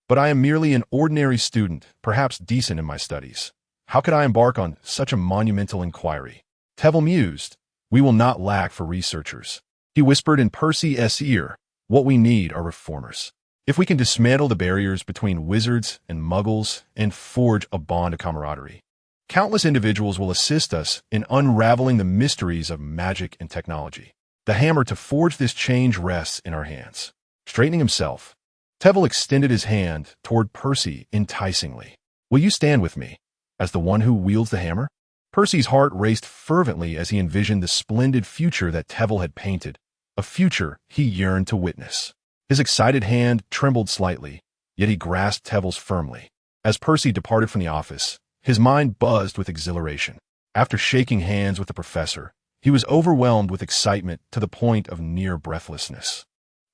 [SPEAKER 1] But I am merely an ordinary student, perhaps decent in my studies. How could I embark on such a monumental inquiry? Tevel mused. We will not lack for researchers. He whispered in Percy's ear, what we need are reformers. If we can dismantle the barriers between wizards and Muggles and forge a bond of camaraderie, countless individuals will assist us in unraveling the mysteries of magic and technology. The hammer to forge this change rests in our hands. Straightening himself, Tevel extended his hand toward Percy enticingly. Will you stand with me, as the one who wields the hammer? Percy's heart raced fervently as he envisioned the splendid future that Tevel had painted, a future he yearned to witness. His excited hand trembled slightly, yet he grasped Tevel's firmly. As Percy departed from the office, his mind buzzed with exhilaration. After shaking hands with the professor, he was overwhelmed with excitement to the point of near breathlessness.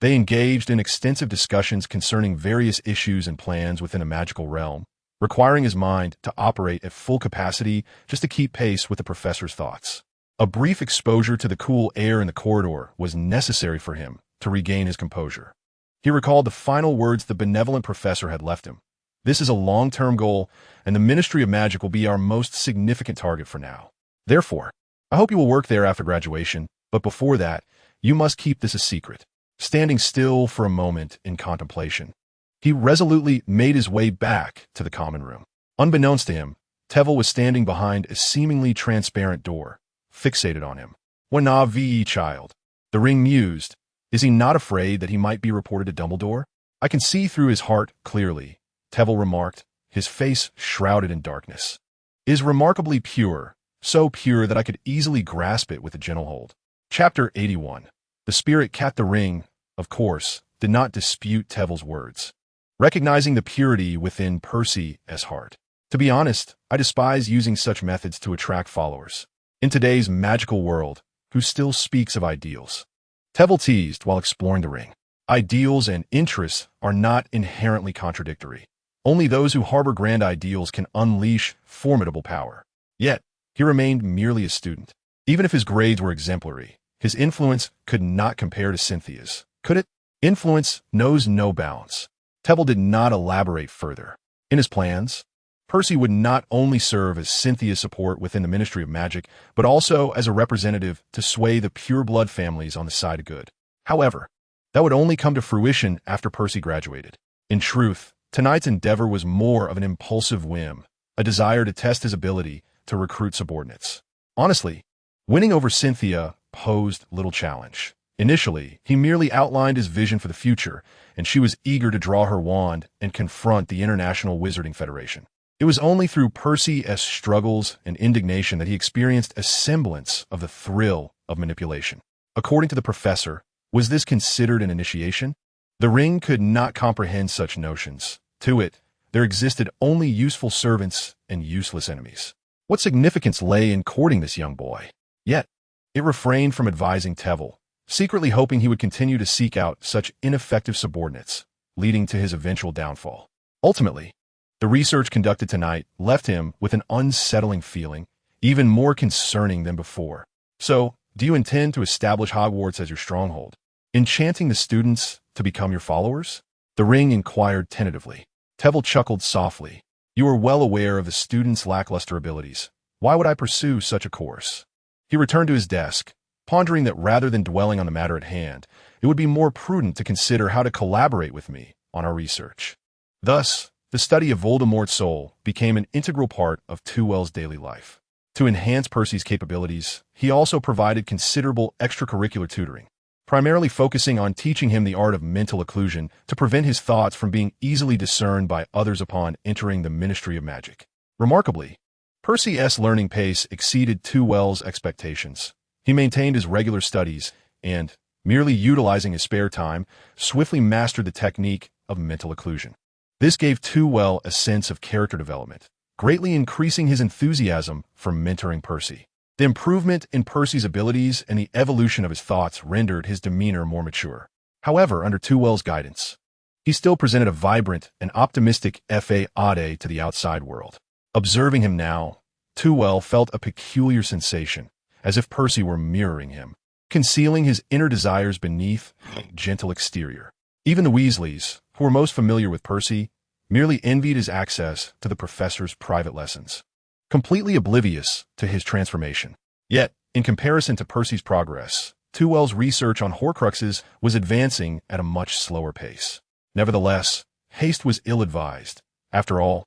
[SPEAKER 1] They engaged in extensive discussions concerning various issues and plans within a magical realm, requiring his mind to operate at full capacity just to keep pace with the professor's thoughts. A brief exposure to the cool air in the corridor was necessary for him to regain his composure. He recalled the final words the benevolent professor had left him. This is a long-term goal, and the Ministry of Magic will be our most significant target for now. Therefore, I hope you will work there after graduation, but before that, you must keep this a secret. Standing still for a moment in contemplation, he resolutely made his way back to the common room. Unbeknownst to him, Tevel was standing behind a seemingly transparent door, fixated on him. Wana vi, child. The ring mused. Is he not afraid that he might be reported to Dumbledore? I can see through his heart clearly, Tevel remarked, his face shrouded in darkness. Is remarkably pure, so pure that I could easily grasp it with a gentle hold. Chapter 81. The spirit cat the ring, of course, did not dispute Tevel's words, recognizing the purity within Percy's heart. To be honest, I despise using such methods to attract followers. In today's magical world, who still speaks of ideals? Tevel teased while exploring the ring. Ideals and interests are not inherently contradictory. Only those who harbor grand ideals can unleash formidable power. Yet, he remained merely a student. Even if his grades were exemplary, his influence could not compare to Cynthia's, could it? Influence knows no bounds. Tevel did not elaborate further. In his plans, Percy would not only serve as Cynthia's support within the Ministry of Magic, but also as a representative to sway the pure-blood families on the side of good. However, that would only come to fruition after Percy graduated. In truth, tonight's endeavor was more of an impulsive whim, a desire to test his ability to recruit subordinates. Honestly, winning over Cynthia posed little challenge. Initially, he merely outlined his vision for the future, and she was eager to draw her wand and confront the International Wizarding Federation. It was only through Percy's struggles and indignation that he experienced a semblance of the thrill of manipulation. According to the professor, was this considered an initiation? The ring could not comprehend such notions. To it, there existed only useful servants and useless enemies. What significance lay in courting this young boy? Yet, it refrained from advising Tevel, secretly hoping he would continue to seek out such ineffective subordinates, leading to his eventual downfall. Ultimately, the research conducted tonight left him with an unsettling feeling, even more concerning than before. So, do you intend to establish Hogwarts as your stronghold, enchanting the students to become your followers? The ring inquired tentatively. Tevel chuckled softly. You are well aware of the student's lackluster abilities. Why would I pursue such a course? He returned to his desk, pondering that rather than dwelling on the matter at hand, it would be more prudent to consider how to collaborate with me on our research. Thus, the study of Voldemort's soul became an integral part of Tewell's daily life. To enhance Percy's capabilities, he also provided considerable extracurricular tutoring, primarily focusing on teaching him the art of mental occlusion to prevent his thoughts from being easily discerned by others upon entering the Ministry of Magic. Remarkably, Percy's learning pace exceeded Tewell's expectations. He maintained his regular studies and, merely utilizing his spare time, swiftly mastered the technique of mental occlusion. This gave Tewell a sense of character development, greatly increasing his enthusiasm for mentoring Percy. The improvement in Percy's abilities and the evolution of his thoughts rendered his demeanor more mature. However, under Tewell's guidance, he still presented a vibrant and optimistic facade to the outside world. Observing him now, Tewell felt a peculiar sensation, as if Percy were mirroring him, concealing his inner desires beneath a gentle exterior. Even the Weasleys, who were most familiar with Percy, merely envied his access to the professor's private lessons, completely oblivious to his transformation. Yet, in comparison to Percy's progress, Tewell's research on Horcruxes was advancing at a much slower pace. Nevertheless, haste was ill-advised. After all,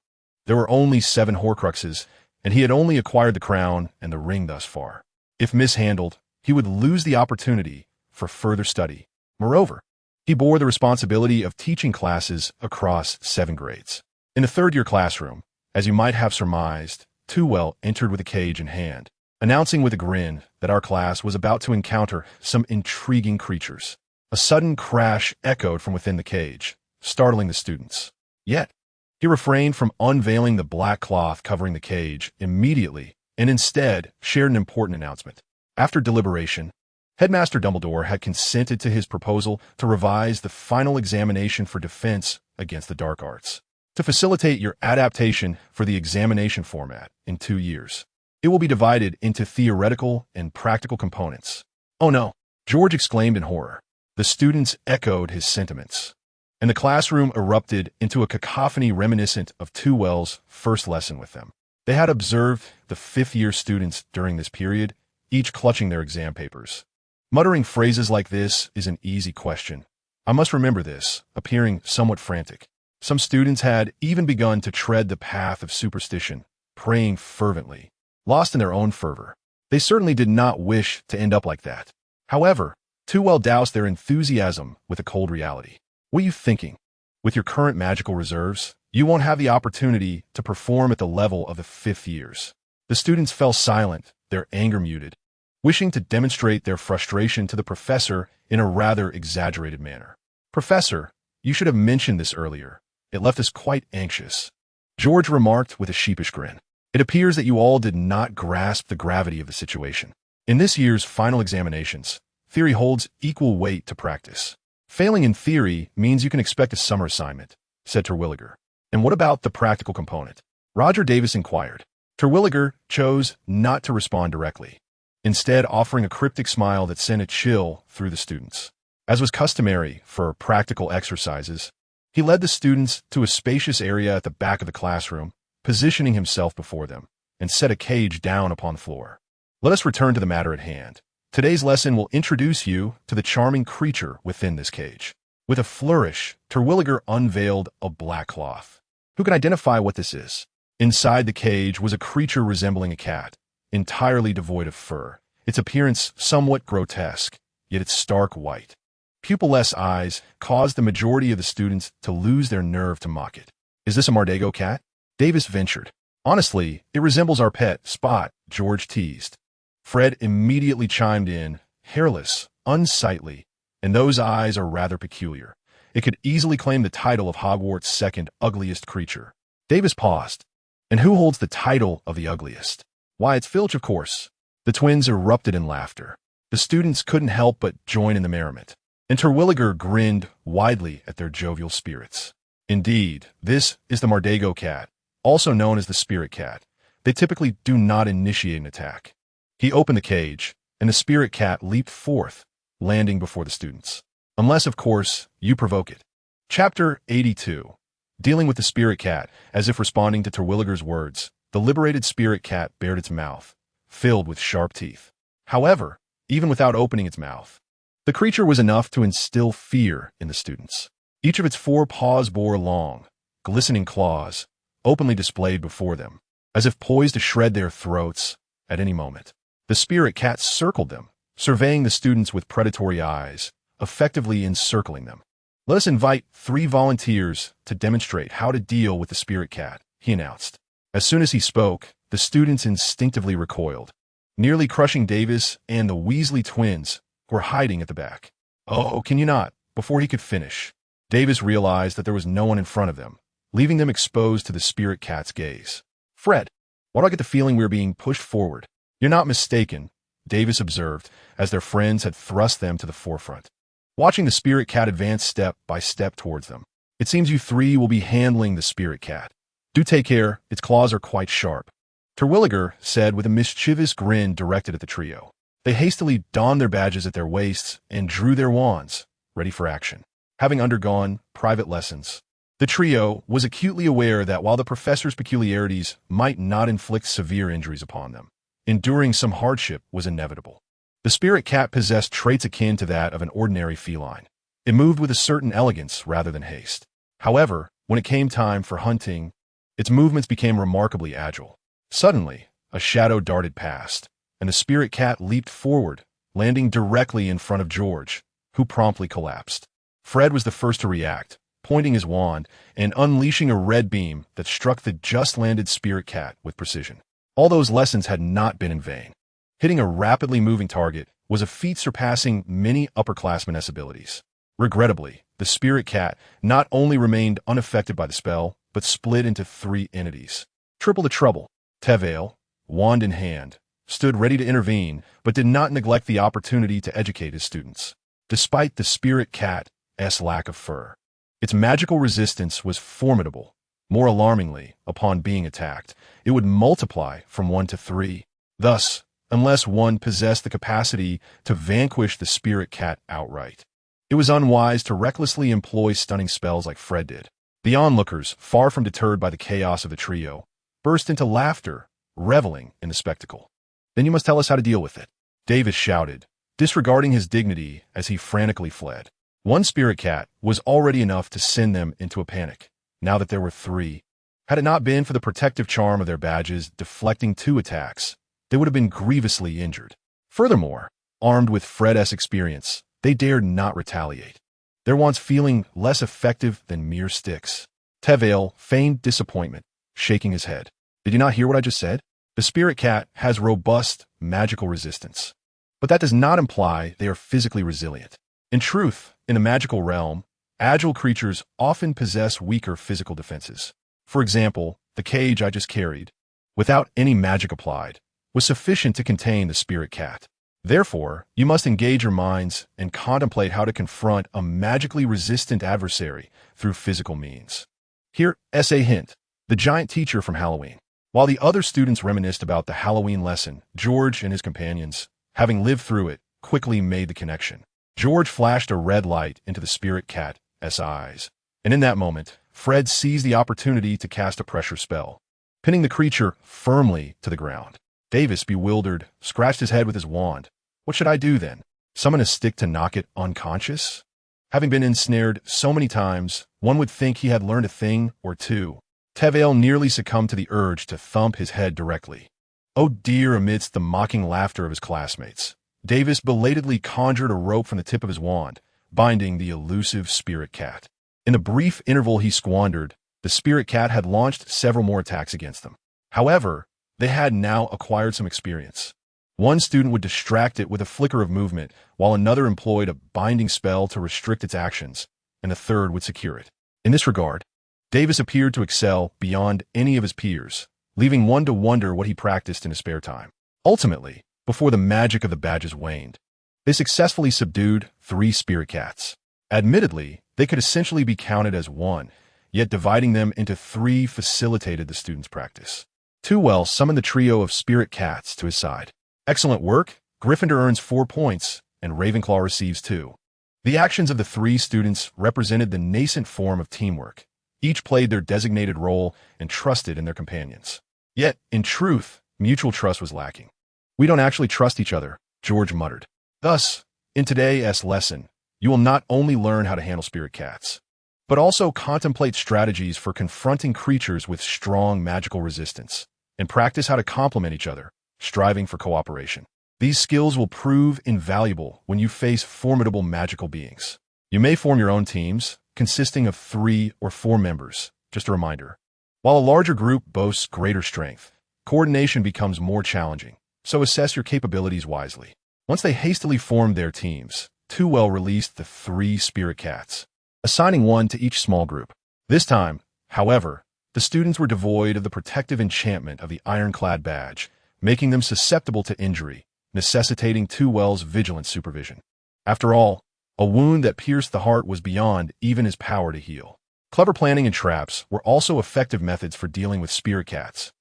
[SPEAKER 1] there were only 7 Horcruxes, and he had only acquired the crown and the ring thus far. If mishandled, he would lose the opportunity for further study. Moreover, he bore the responsibility of teaching classes across 7 grades. In the third-year classroom, as you might have surmised, Tewell entered with a cage in hand, announcing with a grin that our class was about to encounter some intriguing creatures. A sudden crash echoed from within the cage, startling the students. Yet, he refrained from unveiling the black cloth covering the cage immediately and instead shared an important announcement. After deliberation, Headmaster Dumbledore had consented to his proposal to revise the final examination for defense against the dark arts, to facilitate your adaptation for the examination format in 2 years. It will be divided into theoretical and practical components. Oh no, George exclaimed in horror. The students echoed his sentiments, and the classroom erupted into a cacophony reminiscent of Tewell's first lesson with them. They had observed the 5th-year students during this period, each clutching their exam papers. Muttering phrases like "this is an easy question. I must remember this," appearing somewhat frantic. Some students had even begun to tread the path of superstition, praying fervently, lost in their own fervor. They certainly did not wish to end up like that. However, Tewell doused their enthusiasm with a cold reality. What are you thinking? With your current magical reserves, you won't have the opportunity to perform at the level of the 5th years. The students fell silent, their anger muted, wishing to demonstrate their frustration to the professor in a rather exaggerated manner. "Professor, you should have mentioned this earlier. It left us quite anxious," George remarked with a sheepish grin. "It appears that you all did not grasp the gravity of the situation. In this year's final examinations, theory holds equal weight to practice. Failing in theory means you can expect a summer assignment," said Terwilliger. "And what about the practical component?" Roger Davis inquired. Terwilliger chose not to respond directly, instead offering a cryptic smile that sent a chill through the students. As was customary for practical exercises, he led the students to a spacious area at the back of the classroom, positioning himself before them, and set a cage down upon the floor. "Let us return to the matter at hand. Today's lesson will introduce you to the charming creature within this cage." With a flourish, Terwilliger unveiled a black cloth. "Who can identify what this is?" Inside the cage was a creature resembling a cat, entirely devoid of fur, its appearance somewhat grotesque, yet its stark white, pupilless eyes caused the majority of the students to lose their nerve to mock it. "Is this a Mardago cat?" Davis ventured. "Honestly, it resembles our pet, Spot," George teased. Fred immediately chimed in, "Hairless, unsightly, and those eyes are rather peculiar. It could easily claim the title of Hogwarts' second ugliest creature." Davis paused. "And who holds the title of the ugliest?" "Why, it's Filch, of course." The twins erupted in laughter. The students couldn't help but join in the merriment, and Terwilliger grinned widely at their jovial spirits. "Indeed, this is the Mardago cat, also known as the spirit cat. They typically do not initiate an attack." He opened the cage, and the spirit cat leaped forth, landing before the students. "Unless, of course, you provoke it." Chapter 82. Dealing with the spirit cat, as if responding to Terwilliger's words, the liberated spirit cat bared its mouth, filled with sharp teeth. However, even without opening its mouth, the creature was enough to instill fear in the students. Each of its 4 paws bore long, glistening claws, openly displayed before them, as if poised to shred their throats at any moment. The spirit cat circled them, surveying the students with predatory eyes, effectively encircling them. "Let us invite 3 volunteers to demonstrate how to deal with the spirit cat," he announced. As soon as he spoke, the students instinctively recoiled, nearly crushing Davis and the Weasley twins, who were hiding at the back. "Oh, can you not?" Before he could finish, Davis realized that there was no one in front of them, leaving them exposed to the spirit cat's gaze. "Fred, why do I get the feeling we're being pushed forward?" "You're not mistaken," Davis observed, as their friends had thrust them to the forefront, watching the spirit cat advance step by step towards them. "It seems you 3 will be handling the spirit cat. Do take care, its claws are quite sharp," Terwilliger said with a mischievous grin directed at the trio. They hastily donned their badges at their waists and drew their wands, ready for action. Having undergone private lessons, the trio was acutely aware that while the professor's peculiarities might not inflict severe injuries upon them, enduring some hardship was inevitable. The spirit cat possessed traits akin to that of an ordinary feline. It moved with a certain elegance rather than haste. However, when it came time for hunting, its movements became remarkably agile. Suddenly, a shadow darted past, and the spirit cat leaped forward, landing directly in front of George, who promptly collapsed. Fred was the first to react, pointing his wand and unleashing a red beam that struck the just-landed spirit cat with precision. All those lessons had not been in vain. Hitting a rapidly moving target was a feat surpassing many upperclassmen' abilities. Regrettably, the spirit cat not only remained unaffected by the spell, but split into 3 entities. Triple the trouble. Trevelyan, wand in hand, stood ready to intervene, but did not neglect the opportunity to educate his students. Despite the spirit cat's lack of fur, its magical resistance was formidable. More alarmingly, upon being attacked, it would multiply from 1 to 3. Thus, unless one possessed the capacity to vanquish the spirit cat outright, it was unwise to recklessly employ stunning spells like Fred did. The onlookers, far from deterred by the chaos of the trio, burst into laughter, reveling in the spectacle. "Then you must tell us how to deal with it," Davis shouted, disregarding his dignity as he frantically fled. One spirit cat was already enough to send them into a panic. Now that there were 3, had it not been for the protective charm of their badges deflecting 2 attacks, they would have been grievously injured. Furthermore, armed with Fred's experience, they dared not retaliate, their wands feeling less effective than mere sticks. Trevelyan feigned disappointment, shaking his head. "Did you not hear what I just said? The spirit cat has robust magical resistance, but that does not imply they are physically resilient. In truth, in the magical realm, agile creatures often possess weaker physical defenses. For example, the cage I just carried, without any magic applied, was sufficient to contain the spirit cat. Therefore, you must engage your minds and contemplate how to confront a magically resistant adversary through physical means." Here's a hint. The giant teacher from Halloween. While the other students reminisced about the Halloween lesson, George and his companions, having lived through it, quickly made the connection. George flashed a red light into the spirit cat's eyes, and in that moment, Fred seized the opportunity to cast a pressure spell, pinning the creature firmly to the ground. Davis, bewildered, scratched his head with his wand. What should I do then? Summon a stick to knock it unconscious? Having been ensnared so many times, one would think he had learned a thing or two. Trevelyan nearly succumbed to the urge to thump his head directly. Oh dear, amidst the mocking laughter of his classmates, Davis belatedly conjured a rope from the tip of his wand, binding the elusive spirit cat. In the brief interval he squandered, the spirit cat had launched several more attacks against them. However, they had now acquired some experience. One student would distract it with a flicker of movement, while another employed a binding spell to restrict its actions, and a third would secure it. In this regard, Davis appeared to excel beyond any of his peers, leaving one to wonder what he practiced in his spare time. Ultimately, before the magic of the badges waned, they successfully subdued 3 spirit cats. Admittedly, they could essentially be counted as one, yet dividing them into 3 facilitated the students' practice. Too well summoned the trio of spirit cats to his side. "Excellent work. Gryffindor earns 4 points, and Ravenclaw receives 2. The actions of the 3 students represented the nascent form of teamwork, Each played their designated role and trusted in their companions. Yet, in truth, mutual trust was lacking. "We don't actually trust each other," George muttered. Thus, in today's lesson, you will not only learn how to handle spirit cats, but also contemplate strategies for confronting creatures with strong magical resistance, and practice how to complement each other, striving for cooperation. These skills will prove invaluable when you face formidable magical beings. You may form your own teams, consisting of 3 or 4 members, just a reminder. While a larger group boasts greater strength, coordination becomes more challenging, so assess your capabilities wisely. Once they hastily formed their teams, Tewell released the 3 spirit cats, assigning one to each small group. This time, however, the students were devoid of the protective enchantment of the ironclad badge, making them susceptible to injury, necessitating Tewell's vigilant supervision. After all, a wound that pierced the heart was beyond even his power to heal. Clever planning and traps were also effective methods for dealing with spirit cats.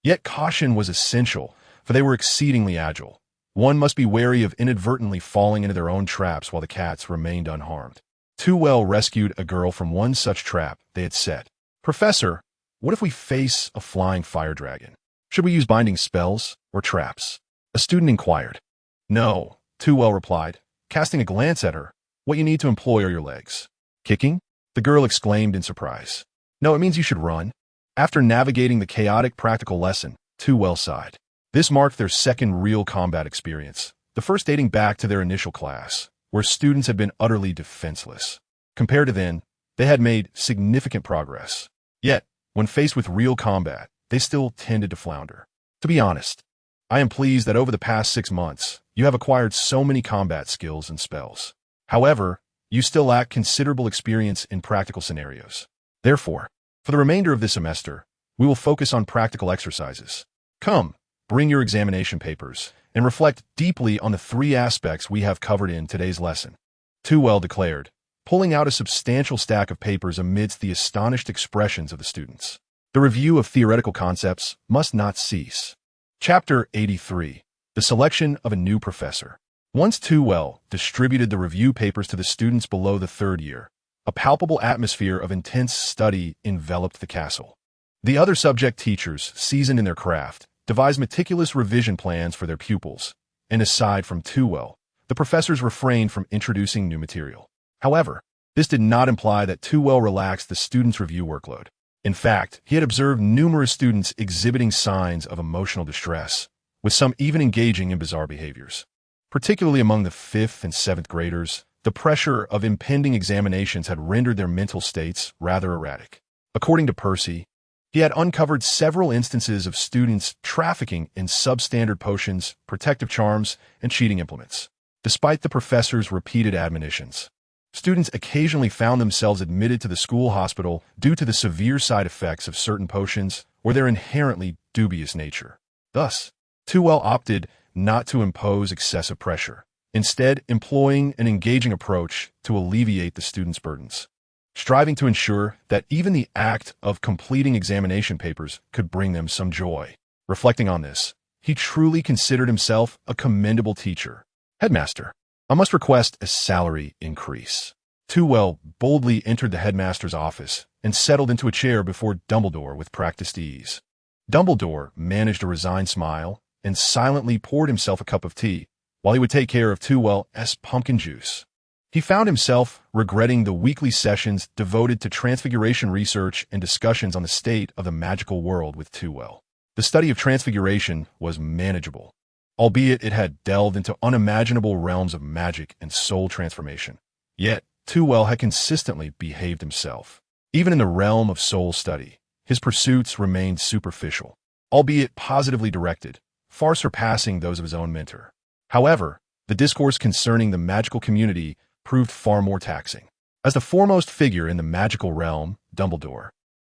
[SPEAKER 1] Yet caution was essential, for they were exceedingly agile. One must be wary of inadvertently falling into their own traps while the cats remained unharmed. Tewell rescued a girl from one such trap they had set. "Professor, what if we face a flying fire dragon? Should we use binding spells or traps?" a student inquired. "No," Tewell replied, casting a glance at her. "What you need to employ are your legs." "Kicking?" the girl exclaimed in surprise. "No, it means you should run." After navigating the chaotic practical lesson, Tewell sighed. This marked their second real combat experience, the first dating back to their initial class, where students had been utterly defenseless. Compared to then, they had made significant progress. Yet, when faced with real combat, they still tended to flounder. "To be honest, I am pleased that over the past 6 months, you have acquired so many combat skills and spells. However, you still lack considerable experience in practical scenarios. Therefore, for the remainder of this semester, we will focus on practical exercises. Come, bring your examination papers, and reflect deeply on the 3 aspects we have covered in today's lesson," Tewell declared, pulling out a substantial stack of papers amidst the astonished expressions of the students. The review of theoretical concepts must not cease. Chapter 83. The Selection of a New Professor. Once Tewell distributed the review papers to the students below the 3rd year, a palpable atmosphere of intense study enveloped the castle. The other subject teachers, seasoned in their craft, devised meticulous revision plans for their pupils, and aside from Tewell, the professors refrained from introducing new material. However, this did not imply that Tewell relaxed the students' review workload. In fact, he had observed numerous students exhibiting signs of emotional distress, with some even engaging in bizarre behaviors. Particularly among the 5th and 7th graders, the pressure of impending examinations had rendered their mental states rather erratic. According to Percy, he had uncovered several instances of students trafficking in substandard potions, protective charms, and cheating implements. Despite the professor's repeated admonitions, students occasionally found themselves admitted to the school hospital due to the severe side effects of certain potions or their inherently dubious nature. Thus, Tewell opted not to impose excessive pressure, instead employing an engaging approach to alleviate the students' burdens, striving to ensure that even the act of completing examination papers could bring them some joy. Reflecting on this, he truly considered himself a commendable teacher. "Headmaster, I must request a salary increase." Tewell boldly entered the headmaster's office and settled into a chair before Dumbledore with practiced ease. Dumbledore managed a resigned smile and silently poured himself a cup of tea, while he would take care of Tewell's pumpkin juice. He found himself regretting the weekly sessions devoted to transfiguration research and discussions on the state of the magical world with Tewell. The study of transfiguration was manageable, albeit it had delved into unimaginable realms of magic and soul transformation. Yet, Tewell had consistently behaved himself. Even in the realm of soul study, his pursuits remained superficial, albeit positively directed, far surpassing those of his own mentor. However, the discourse concerning the magical community proved far more taxing. As the foremost figure in the magical realm, Dumbledore,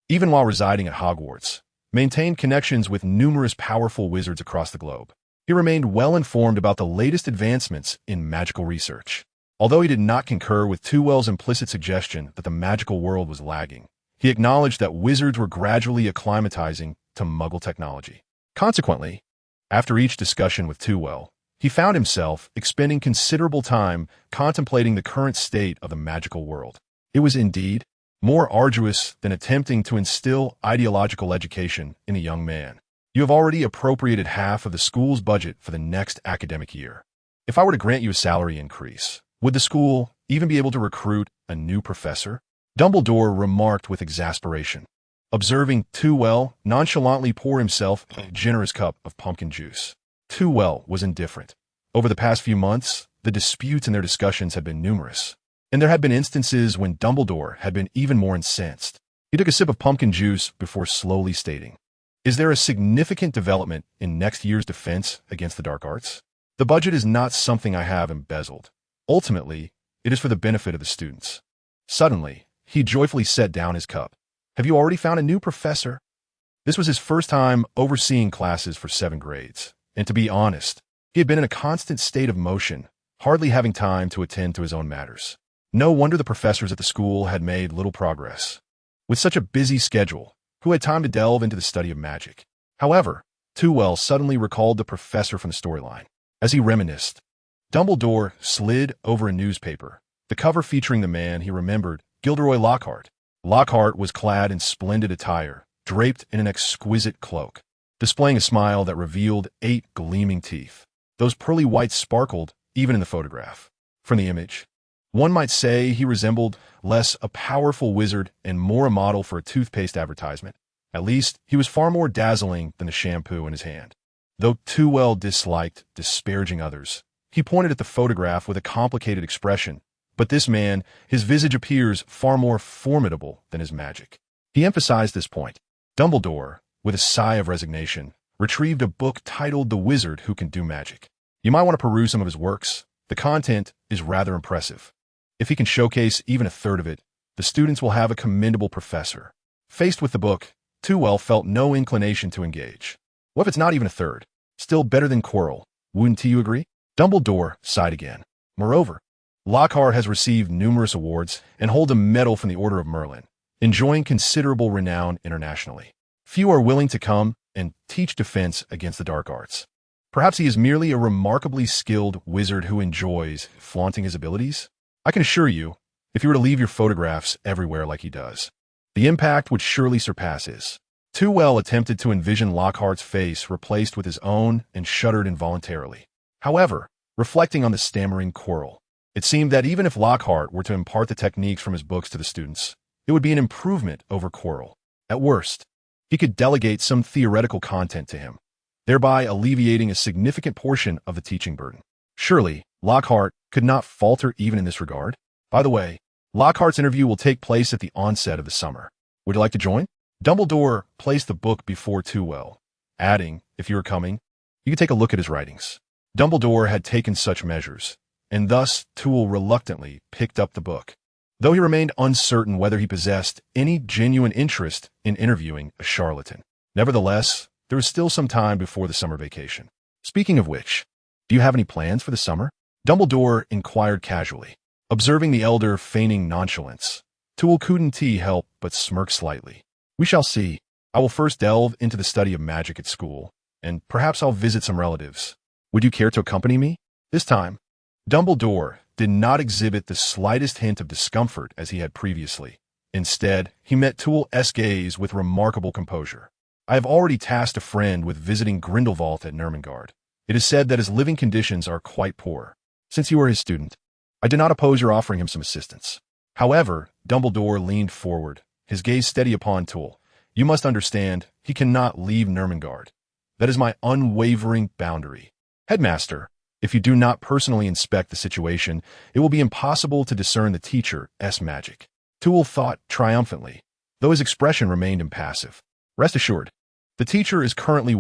[SPEAKER 1] even while residing at Hogwarts, maintained connections with numerous powerful wizards across the globe. He remained well informed about the latest advancements in magical research. Although he did not concur with Tewell's implicit suggestion that the magical world was lagging, he acknowledged that wizards were gradually acclimatizing to Muggle technology. Consequently, after each discussion with Tewell, he found himself expending considerable time contemplating the current state of the magical world. It was indeed more arduous than attempting to instill ideological education in a young man. You have already appropriated half of the school's budget for the next academic year. If I were to grant you a salary increase, would the school even be able to recruit a new professor? Dumbledore remarked with exasperation, observing Too-Well nonchalantly pour himself a generous cup of pumpkin juice. Too-Well was indifferent. Over the past few months, the disputes in their discussions had been numerous, and there had been instances when Dumbledore had been even more incensed. He took a sip of pumpkin juice before slowly stating, "Is there a significant development in next year's defense against the dark arts? The budget is not something I have embezzled. Ultimately, it is for the benefit of the students." Suddenly, he joyfully set down his cup. "Have you already found a new professor?" This was his first time overseeing classes for 7 grades, and to be honest, he had been in a constant state of motion, hardly having time to attend to his own matters. No wonder the professors at the school had made little progress. With such a busy schedule, who had time to delve into the study of magic? However, Too-Well suddenly recalled the professor from the storyline. As he reminisced, Dumbledore slid over a newspaper, the cover featuring the man he remembered, Gilderoy Lockhart. Lockhart was clad in splendid attire, draped in an exquisite cloak, displaying a smile that revealed 8 gleaming teeth. Those pearly whites sparkled even in the photograph. From the image, one might say he resembled less a powerful wizard and more a model for a toothpaste advertisement. At least, he was far more dazzling than the shampoo in his hand. Though Too-Well disliked disparaging others, he pointed at the photograph with a complicated expression. But this man, his visage appears far more formidable than his magic. He emphasized this point. Dumbledore, with a sigh of resignation, retrieved a book titled The Wizard Who Can Do Magic. You might want to peruse some of his works. The content is rather impressive. If he can showcase even a third of it, the students will have a commendable professor. Faced with the book, Too-Well felt no inclination to engage. What if it's not even a third? Still better than Quirrell, wouldn't you agree? Dumbledore sighed again. Moreover, Lockhart has received numerous awards and holds a medal from the Order of Merlin, enjoying considerable renown internationally. Few are willing to come and teach defense against the dark arts. Perhaps he is merely a remarkably skilled wizard who enjoys flaunting his abilities? I can assure you, if you were to leave your photographs everywhere like he does, the impact would surely surpass his. Too-Well attempted to envision Lockhart's face replaced with his own and shuddered involuntarily. However, reflecting on the stammering Quirrell, it seemed that even if Lockhart were to impart the techniques from his books to the students, it would be an improvement over Quirrell. At worst, he could delegate some theoretical content to him, thereby alleviating a significant portion of the teaching burden. Surely, Lockhart could not falter even in this regard. By the way, Lockhart's interview will take place at the onset of the summer. Would you like to join? Dumbledore placed the book before Too-Well, adding, if you are coming, you could take a look at his writings. Dumbledore had taken such measures, and thus Too-Well reluctantly picked up the book, though he remained uncertain whether he possessed any genuine interest in interviewing a charlatan. Nevertheless, there was still some time before the summer vacation. Speaking of which, do you have any plans for the summer? Dumbledore inquired casually, observing the elder feigning nonchalance. Too-Well couldn't help but smirk slightly. We shall see. I will first delve into the study of magic at school, and perhaps I'll visit some relatives. Would you care to accompany me? This time, Dumbledore did not exhibit the slightest hint of discomfort as he had previously. Instead, he met Too-Well's gaze with remarkable composure. I have already tasked a friend with visiting Grindelwald at Nurmengard. It is said that his living conditions are quite poor. Since you are his student, I do not oppose your offering him some assistance. However, Dumbledore leaned forward, his gaze steady upon Too-Well. You must understand, he cannot leave Nurmengard. That is my unwavering boundary. Headmaster, if you do not personally inspect the situation, it will be impossible to discern the teacher's magic. Too-Well thought triumphantly, though his expression remained impassive. Rest assured, the teacher is currently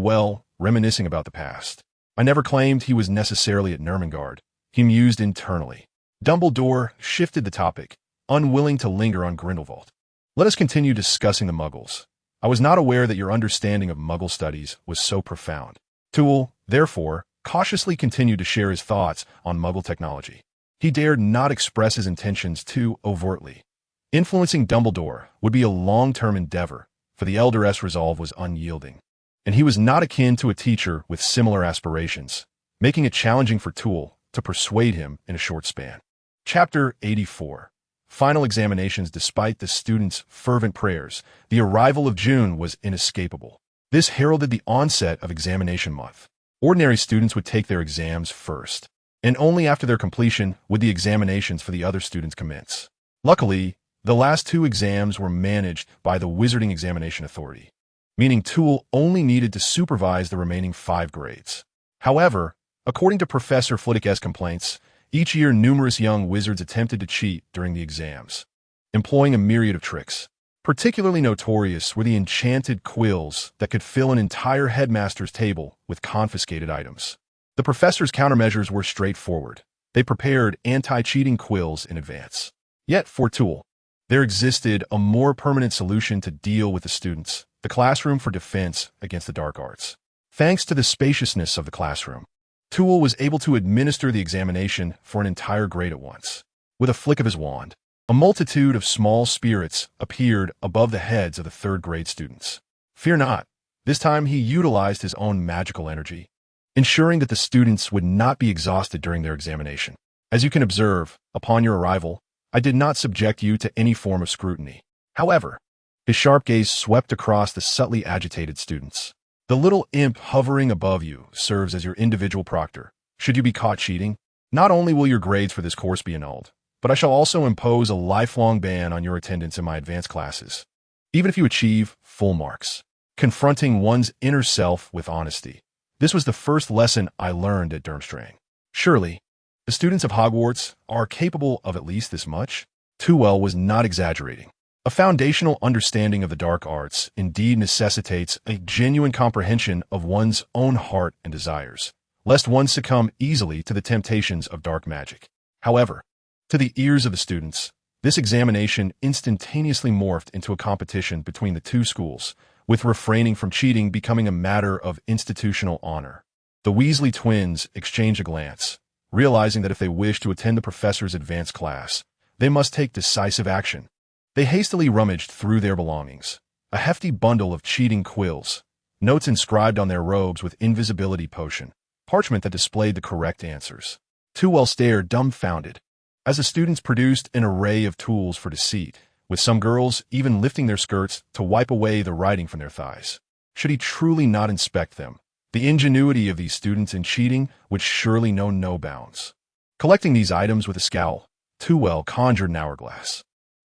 [SPEAKER 1] reminiscing about the past. I never claimed he was necessarily at Nurmengard. He mused internally. Dumbledore shifted the topic, unwilling to linger on Grindelwald. Let us continue discussing the Muggles. I was not aware that your understanding of Muggle studies was so profound. Too-Well, therefore, cautiously continued to share his thoughts on Muggle technology. He dared not express his intentions too overtly. Influencing Dumbledore would be a long-term endeavor, for the elder's resolve was unyielding, and he was not akin to a teacher with similar aspirations, making it challenging for Too-Well to persuade him in a short span. Chapter 84. final examinations. Despite the students' fervent prayers, the arrival of June was inescapable. This heralded the onset of examination month. Ordinary students would take their exams first, and only after their completion would the examinations for the other students commence. Luckily, the last 2 exams were managed by the Wizarding Examination Authority, meaning Toole only needed to supervise the remaining 5 grades. However, according to Professor Flitwick's complaints, each year numerous young wizards attempted to cheat during the exams, employing a myriad of tricks. Particularly notorious were the enchanted quills that could fill an entire headmaster's table with confiscated items. The professor's countermeasures were straightforward. They prepared anti-cheating quills in advance. Yet, for Toole, there existed a more permanent solution to deal with the students: the classroom for defense against the dark arts. Thanks to the spaciousness of the classroom, Toole was able to administer the examination for an entire grade at once. With a flick of his wand, a multitude of small spirits appeared above the heads of the 3rd grade students. Fear not, this time he utilized his own magical energy, ensuring that the students would not be exhausted during their examination. As you can observe, upon your arrival, I did not subject you to any form of scrutiny. However, his sharp gaze swept across the subtly agitated students. The little imp hovering above you serves as your individual proctor. Should you be caught cheating, not only will your grades for this course be annulled, but I shall also impose a lifelong ban on your attendance in my advanced classes, even if you achieve full marks. Confronting one's inner self with honesty. This was the first lesson I learned at Durmstrang. Surely, the students of Hogwarts are capable of at least this much? Toole was not exaggerating. A foundational understanding of the dark arts indeed necessitates a genuine comprehension of one's own heart and desires, lest one succumb easily to the temptations of dark magic. However, to the ears of the students, this examination instantaneously morphed into a competition between the 2 schools, with refraining from cheating becoming a matter of institutional honor. The Weasley twins exchanged a glance, realizing that if they wished to attend the professor's advanced class, they must take decisive action. They hastily rummaged through their belongings, a hefty bundle of cheating quills, notes inscribed on their robes with invisibility potion, parchment that displayed the correct answers. Toole stared dumbfounded, as the students produced an array of tools for deceit, with some girls even lifting their skirts to wipe away the writing from their thighs. Should he truly not inspect them, the ingenuity of these students in cheating would surely know no bounds. Collecting these items with a scowl, Toole conjured an hourglass.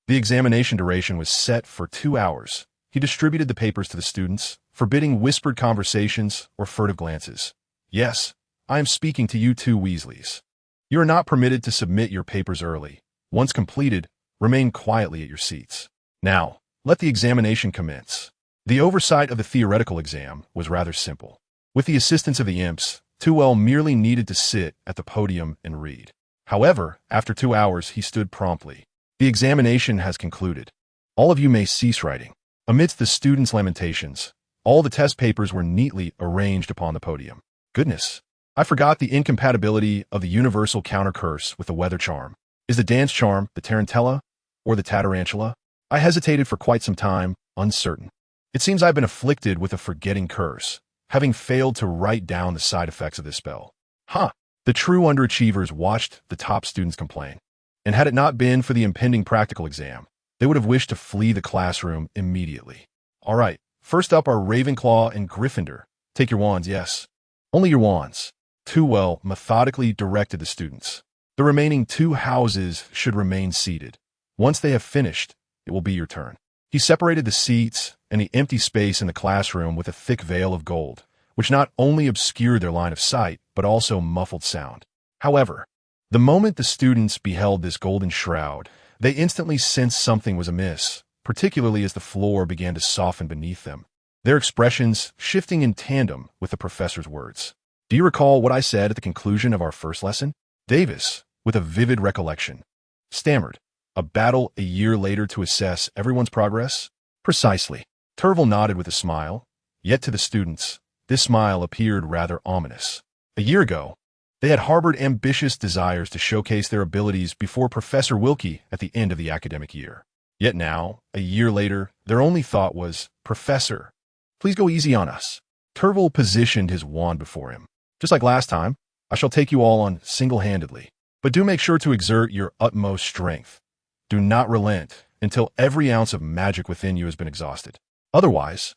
[SPEAKER 1] The examination duration was set for 2 hours. He distributed the papers to the students, forbidding whispered conversations or furtive glances. Yes, I am speaking to you 2 Weasleys. You are not permitted to submit your papers early. Once completed, remain quietly at your seats. Now, let the examination commence. The oversight of the theoretical exam was rather simple. With the assistance of the imps, Toole merely needed to sit at the podium and read. However, after 2 hours, he stood promptly. The examination has concluded. All of you may cease writing. Amidst the students' lamentations, all the test papers were neatly arranged upon the podium. Goodness, I forgot the incompatibility of the universal counter curse with the weather charm. Is the dance charm the tarantella or the tatarantula? I hesitated for quite some time, uncertain. It seems I've been afflicted with a forgetting curse, having failed to write down the side effects of this spell. The true underachievers watched the top students complain, and had it not been for the impending practical exam, they would have wished to flee the classroom immediately. All right, first up are Ravenclaw and Gryffindor. Take your wands, yes. Only your wands. Toole methodically directed the students. The remaining 2 houses should remain seated. Once they have finished, it will be your turn. He separated the seats and the empty space in the classroom with a thick veil of gold, which not only obscured their line of sight, but also muffled sound. However, the moment the students beheld this golden shroud, they instantly sensed something was amiss, particularly as the floor began to soften beneath them, their expressions shifting in tandem with the professor's words. Do you recall what I said at the conclusion of our first lesson? Davis, with a vivid recollection, stammered, a battle a year later to assess everyone's progress? Precisely. Trevelyan nodded with a smile, yet to the students, this smile appeared rather ominous. A year ago, they had harbored ambitious desires to showcase their abilities before Professor Wilkie at the end of the academic year. Yet now, a year later, their only thought was, Professor, please go easy on us. Trevelyan positioned his wand before him. Just like last time, I shall take you all on single-handedly. But do make sure to exert your utmost strength. Do not relent until every ounce of magic within you has been exhausted. Otherwise,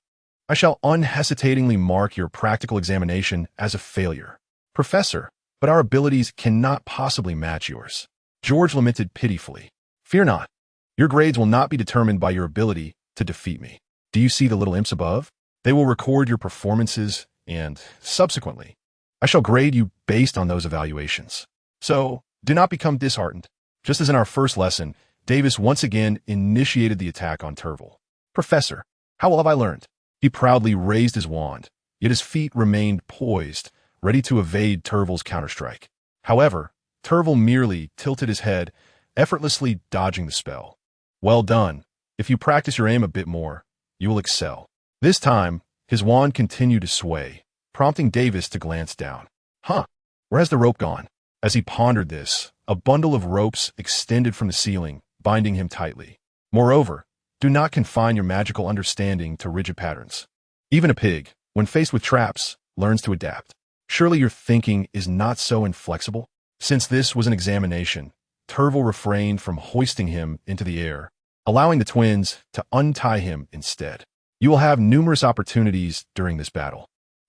[SPEAKER 1] I shall unhesitatingly mark your practical examination as a failure. Professor, but our abilities cannot possibly match yours. George lamented pitifully. Fear not. Your grades will not be determined by your ability to defeat me. Do you see the little imps above? They will record your performances, and, subsequently, I shall grade you based on those evaluations. So, do not become disheartened. Just as in our first lesson, Davis once again initiated the attack on Turvel. Professor, how well have I learned? He proudly raised his wand, yet his feet remained poised, ready to evade Turvel's counterstrike. However, Turvel merely tilted his head, effortlessly dodging the spell. Well done. If you practice your aim a bit more, you will excel. This time, his wand continued to sway, prompting Davis to glance down. Where has the rope gone? As he pondered this, a bundle of ropes extended from the ceiling, binding him tightly. Moreover, do not confine your magical understanding to rigid patterns. Even a pig, when faced with traps, learns to adapt. Surely your thinking is not so inflexible? Since this was an examination, Turvel refrained from hoisting him into the air, allowing the twins to untie him instead. You will have numerous opportunities during this battle.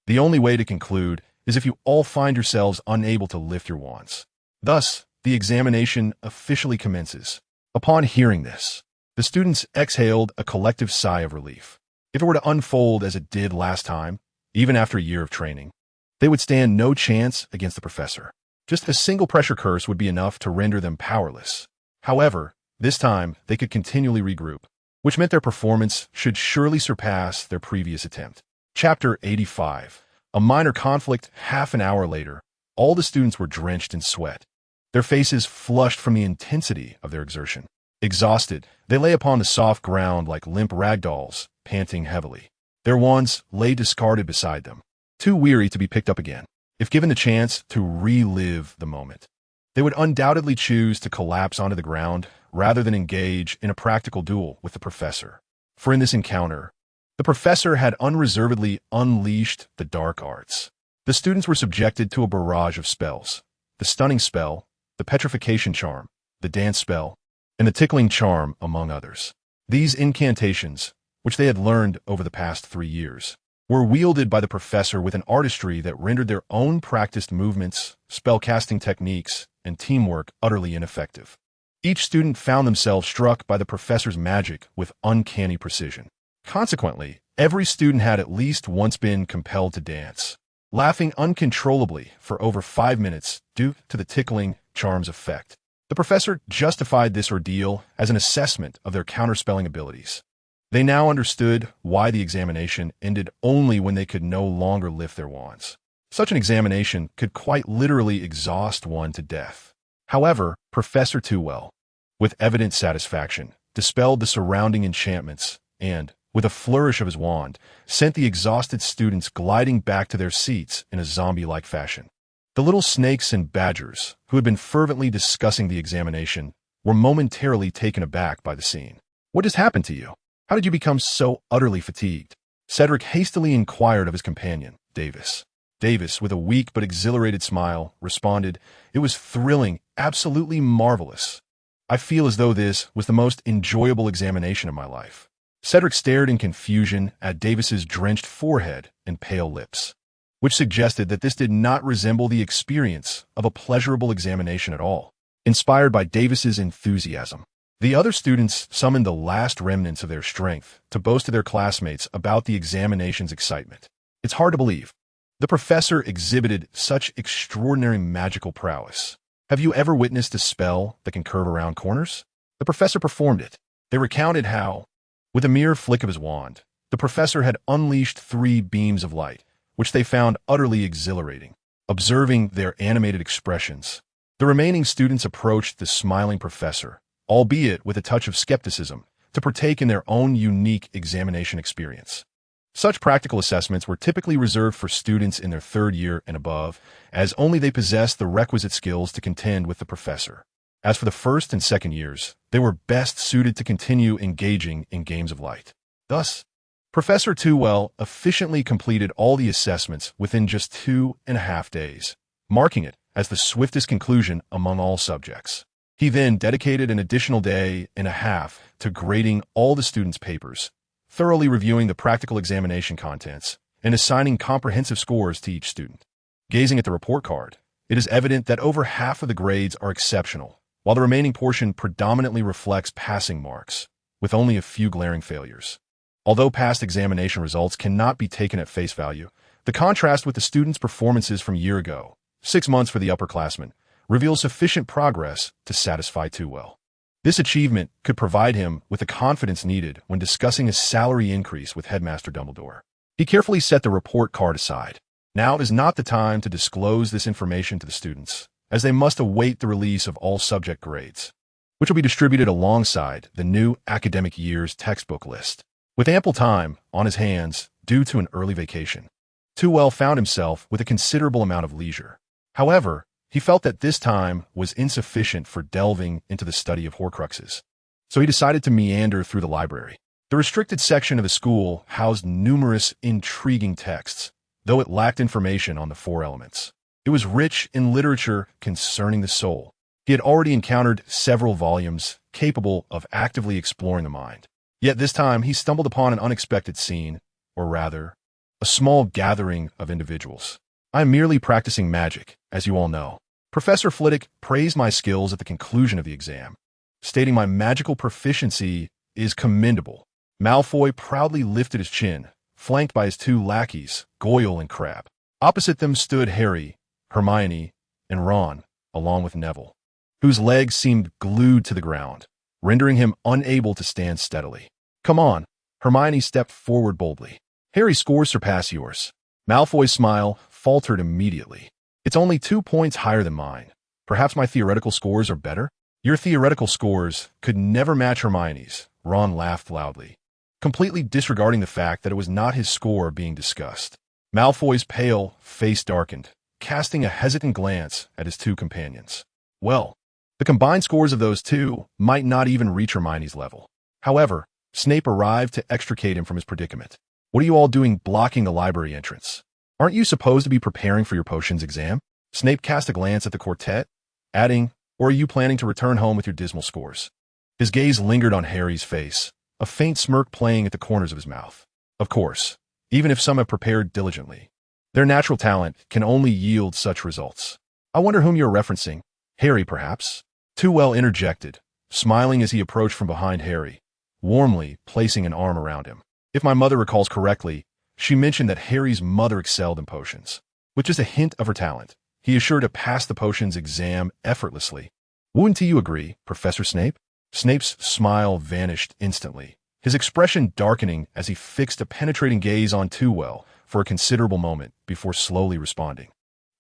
[SPEAKER 1] The only way to conclude is if you all find yourselves unable to lift your wands. Thus, the examination officially commences. Upon hearing this, the students exhaled a collective sigh of relief. If it were to unfold as it did last time, even after a year of training, they would stand no chance against the professor. Just a single pressure curse would be enough to render them powerless. However, this time they could continually regroup, which meant their performance should surely surpass their previous attempt. Chapter 85. A minor conflict. Half an hour later, all the students were drenched in sweat, their faces flushed from the intensity of their exertion. Exhausted, they lay upon the soft ground like limp ragdolls, panting heavily. Their wands lay discarded beside them, too weary to be picked up again. If given the chance to relive the moment, they would undoubtedly choose to collapse onto the ground rather than engage in a practical duel with the professor. For in this encounter, the professor had unreservedly unleashed the dark arts. The students were subjected to a barrage of spells: the stunning spell, the petrification charm, the dance spell, and the tickling charm, among others. These incantations, which they had learned over the past 3 years, were wielded by the professor with an artistry that rendered their own practiced movements, spellcasting techniques, and teamwork utterly ineffective. Each student found themselves struck by the professor's magic with uncanny precision. Consequently, every student had at least once been compelled to dance, laughing uncontrollably for over 5 minutes due to the tickling charm's effect. The professor justified this ordeal as an assessment of their counterspelling abilities. They now understood why the examination ended only when they could no longer lift their wands. Such an examination could quite literally exhaust one to death. However, Professor Tewell, with evident satisfaction, dispelled the surrounding enchantments and, with a flourish of his wand, sent the exhausted students gliding back to their seats in a zombie-like fashion. The little snakes and badgers, who had been fervently discussing the examination, were momentarily taken aback by the scene. "What has happened to you? How did you become so utterly fatigued?" Cedric hastily inquired of his companion, Davis. Davis, with a weak but exhilarated smile, responded, "It was thrilling, absolutely marvelous. I feel as though this was the most enjoyable examination of my life." Cedric stared in confusion at Davis's drenched forehead and pale lips, which suggested that this did not resemble the experience of a pleasurable examination at all. Inspired by Davis's enthusiasm, the other students summoned the last remnants of their strength to boast to their classmates about the examination's excitement. It's hard to believe. The professor exhibited such extraordinary magical prowess. Have you ever witnessed a spell that can curve around corners? The professor performed it. They recounted how, with a mere flick of his wand, the professor had unleashed 3 beams of light, which they found utterly exhilarating. Observing their animated expressions, the remaining students approached the smiling professor, albeit with a touch of skepticism, to partake in their own unique examination experience. Such practical assessments were typically reserved for students in their 3rd year and above, as only they possessed the requisite skills to contend with the professor. As for the 1st and 2nd years, they were best suited to continue engaging in games of light. Thus, Professor Tewell efficiently completed all the assessments within just 2.5 days, marking it as the swiftest conclusion among all subjects. He then dedicated an additional day and a half to grading all the students' papers, thoroughly reviewing the practical examination contents, and assigning comprehensive scores to each student. Gazing at the report card, it is evident that over half of the grades are exceptional, while the remaining portion predominantly reflects passing marks, with only a few glaring failures. Although past examination results cannot be taken at face value, the contrast with the students' performances from a year ago, 6 months for the upperclassmen, reveals sufficient progress to satisfy Tewell. This achievement could provide him with the confidence needed when discussing a salary increase with Headmaster Dumbledore. He carefully set the report card aside. Now is not the time to disclose this information to the students, as they must await the release of all subject grades, which will be distributed alongside the new academic year's textbook list. With ample time on his hands due to an early vacation, Tewell found himself with a considerable amount of leisure. However, he felt that this time was insufficient for delving into the study of Horcruxes, so he decided to meander through the library. The restricted section of the school housed numerous intriguing texts, though it lacked information on the 4 elements. It was rich in literature concerning the soul. He had already encountered several volumes capable of actively exploring the mind. Yet this time he stumbled upon an unexpected scene, or rather, a small gathering of individuals. I am merely practicing magic, as you all know. Professor Flitwick praised my skills at the conclusion of the exam, stating my magical proficiency is commendable. Malfoy proudly lifted his chin, flanked by his 2 lackeys, Goyle and Crabbe. Opposite them stood Harry, Hermione, and Ron, along with Neville, whose legs seemed glued to the ground, rendering him unable to stand steadily. Come on, Hermione stepped forward boldly. Harry's scores surpass yours. Malfoy's smile faltered immediately. It's only 2 points higher than mine. Perhaps my theoretical scores are better? Your theoretical scores could never match Hermione's, Ron laughed loudly, completely disregarding the fact that it was not his score being discussed. Malfoy's pale face darkened, casting a hesitant glance at his 2 companions. Well, the combined scores of those 2 might not even reach Hermione's level. However, Snape arrived to extricate him from his predicament. What are you all doing blocking the library entrance? Aren't you supposed to be preparing for your potions exam? Snape cast a glance at the quartet, adding, or are you planning to return home with your dismal scores? His gaze lingered on Harry's face, a faint smirk playing at the corners of his mouth. Of course, even if some have prepared diligently, their natural talent can only yield such results. I wonder whom you're referencing. Harry, perhaps? Tewell interjected, smiling as he approached from behind Harry, warmly placing an arm around him. If my mother recalls correctly, she mentioned that Harry's mother excelled in potions. With just a hint of her talent, he is sure to pass the potions exam effortlessly. Wouldn't you agree, Professor Snape? Snape's smile vanished instantly, his expression darkening as he fixed a penetrating gaze on Tewell for a considerable moment before slowly responding.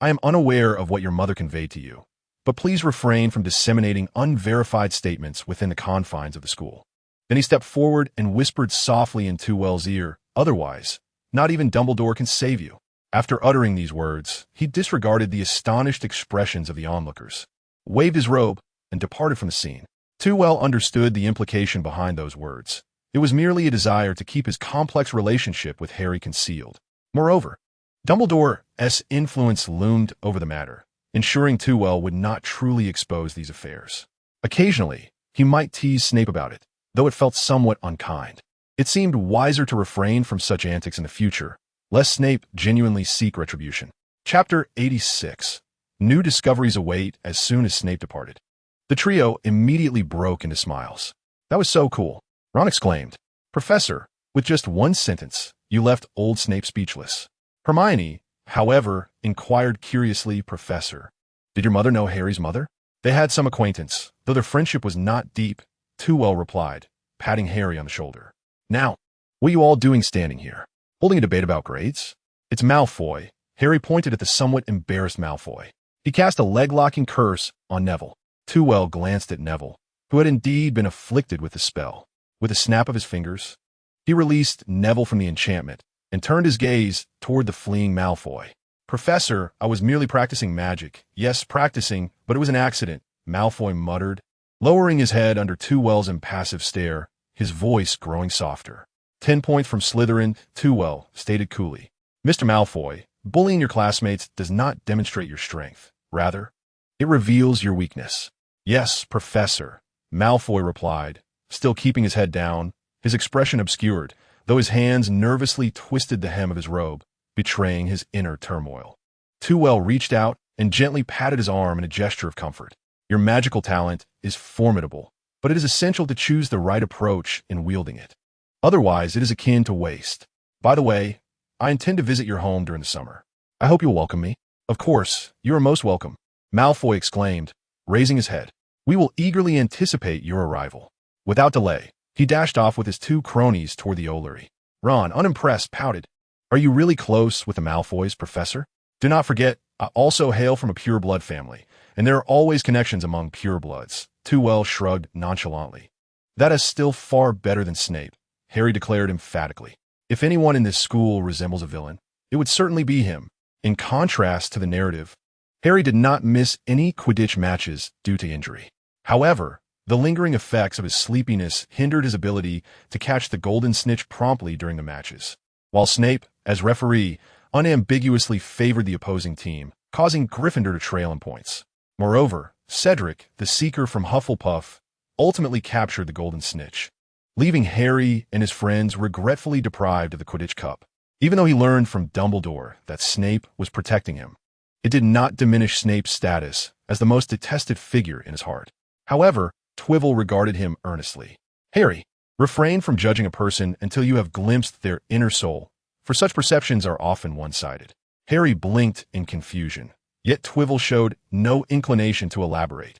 [SPEAKER 1] I am unaware of what your mother conveyed to you, but please refrain from disseminating unverified statements within the confines of the school. Then he stepped forward and whispered softly in Tewell's ear, otherwise, not even Dumbledore can save you. After uttering these words, he disregarded the astonished expressions of the onlookers, waved his robe, and departed from the scene. Tewell understood the implication behind those words. It was merely a desire to keep his complex relationship with Harry concealed. Moreover, Dumbledore's influence loomed over the matter, ensuring Tewell would not truly expose these affairs. Occasionally, he might tease Snape about it, though it felt somewhat unkind. It seemed wiser to refrain from such antics in the future, lest Snape genuinely seek retribution. Chapter 86. New discoveries await as soon as Snape departed. The trio immediately broke into smiles. That was so cool, Ron exclaimed. Professor, with just 1 sentence, you left old Snape speechless. Hermione, however, inquired curiously, Professor, did your mother know Harry's mother? They had some acquaintance, though their friendship was not deep, Tewell replied, patting Harry on the shoulder. Now, what are you all doing standing here? Holding a debate about grades? It's Malfoy. Harry pointed at the somewhat embarrassed Malfoy. He cast a leg-locking curse on Neville. Tewell glanced at Neville, who had indeed been afflicted with the spell. With a snap of his fingers, he released Neville from the enchantment and turned his gaze toward the fleeing Malfoy. Professor, I was merely practicing magic. Yes, practicing, but it was an accident, Malfoy muttered, lowering his head under Tewell's impassive stare, his voice growing softer. 10 points from Slytherin, Tewell stated coolly. Mr. Malfoy, bullying your classmates does not demonstrate your strength. Rather, it reveals your weakness. "Yes, Professor," Malfoy replied, still keeping his head down, his expression obscured, though his hands nervously twisted the hem of his robe, betraying his inner turmoil. Tewell reached out and gently patted his arm in a gesture of comfort. "Your magical talent is formidable, but it is essential to choose the right approach in wielding it. Otherwise, it is akin to waste. By the way, I intend to visit your home during the summer. I hope you'll welcome me." "Of course, you are most welcome," Malfoy exclaimed, raising his head. "We will eagerly anticipate your arrival." Without delay, he dashed off with his two cronies toward the O'Leary. Ron, unimpressed, pouted. "Are you really close with the Malfoys, Professor? Do not forget, I also hail from a pure-blood family, and there are always connections among purebloods." Tewell shrugged nonchalantly. "That is still far better than Snape," Harry declared emphatically. "If anyone in this school resembles a villain, it would certainly be him." In contrast to the narrative, Harry did not miss any Quidditch matches due to injury. However, the lingering effects of his sleepiness hindered his ability to catch the golden snitch promptly during the matches, while Snape, as referee, unambiguously favored the opposing team, causing Gryffindor to trail in points. Moreover, Cedric, the Seeker from Hufflepuff, ultimately captured the golden snitch, leaving Harry and his friends regretfully deprived of the Quidditch Cup. Even though he learned from Dumbledore that Snape was protecting him, it did not diminish Snape's status as the most detested figure in his heart. However, Twivel regarded him earnestly. "Harry, refrain from judging a person until you have glimpsed their inner soul, for such perceptions are often one-sided." Harry blinked in confusion, yet Twivel showed no inclination to elaborate,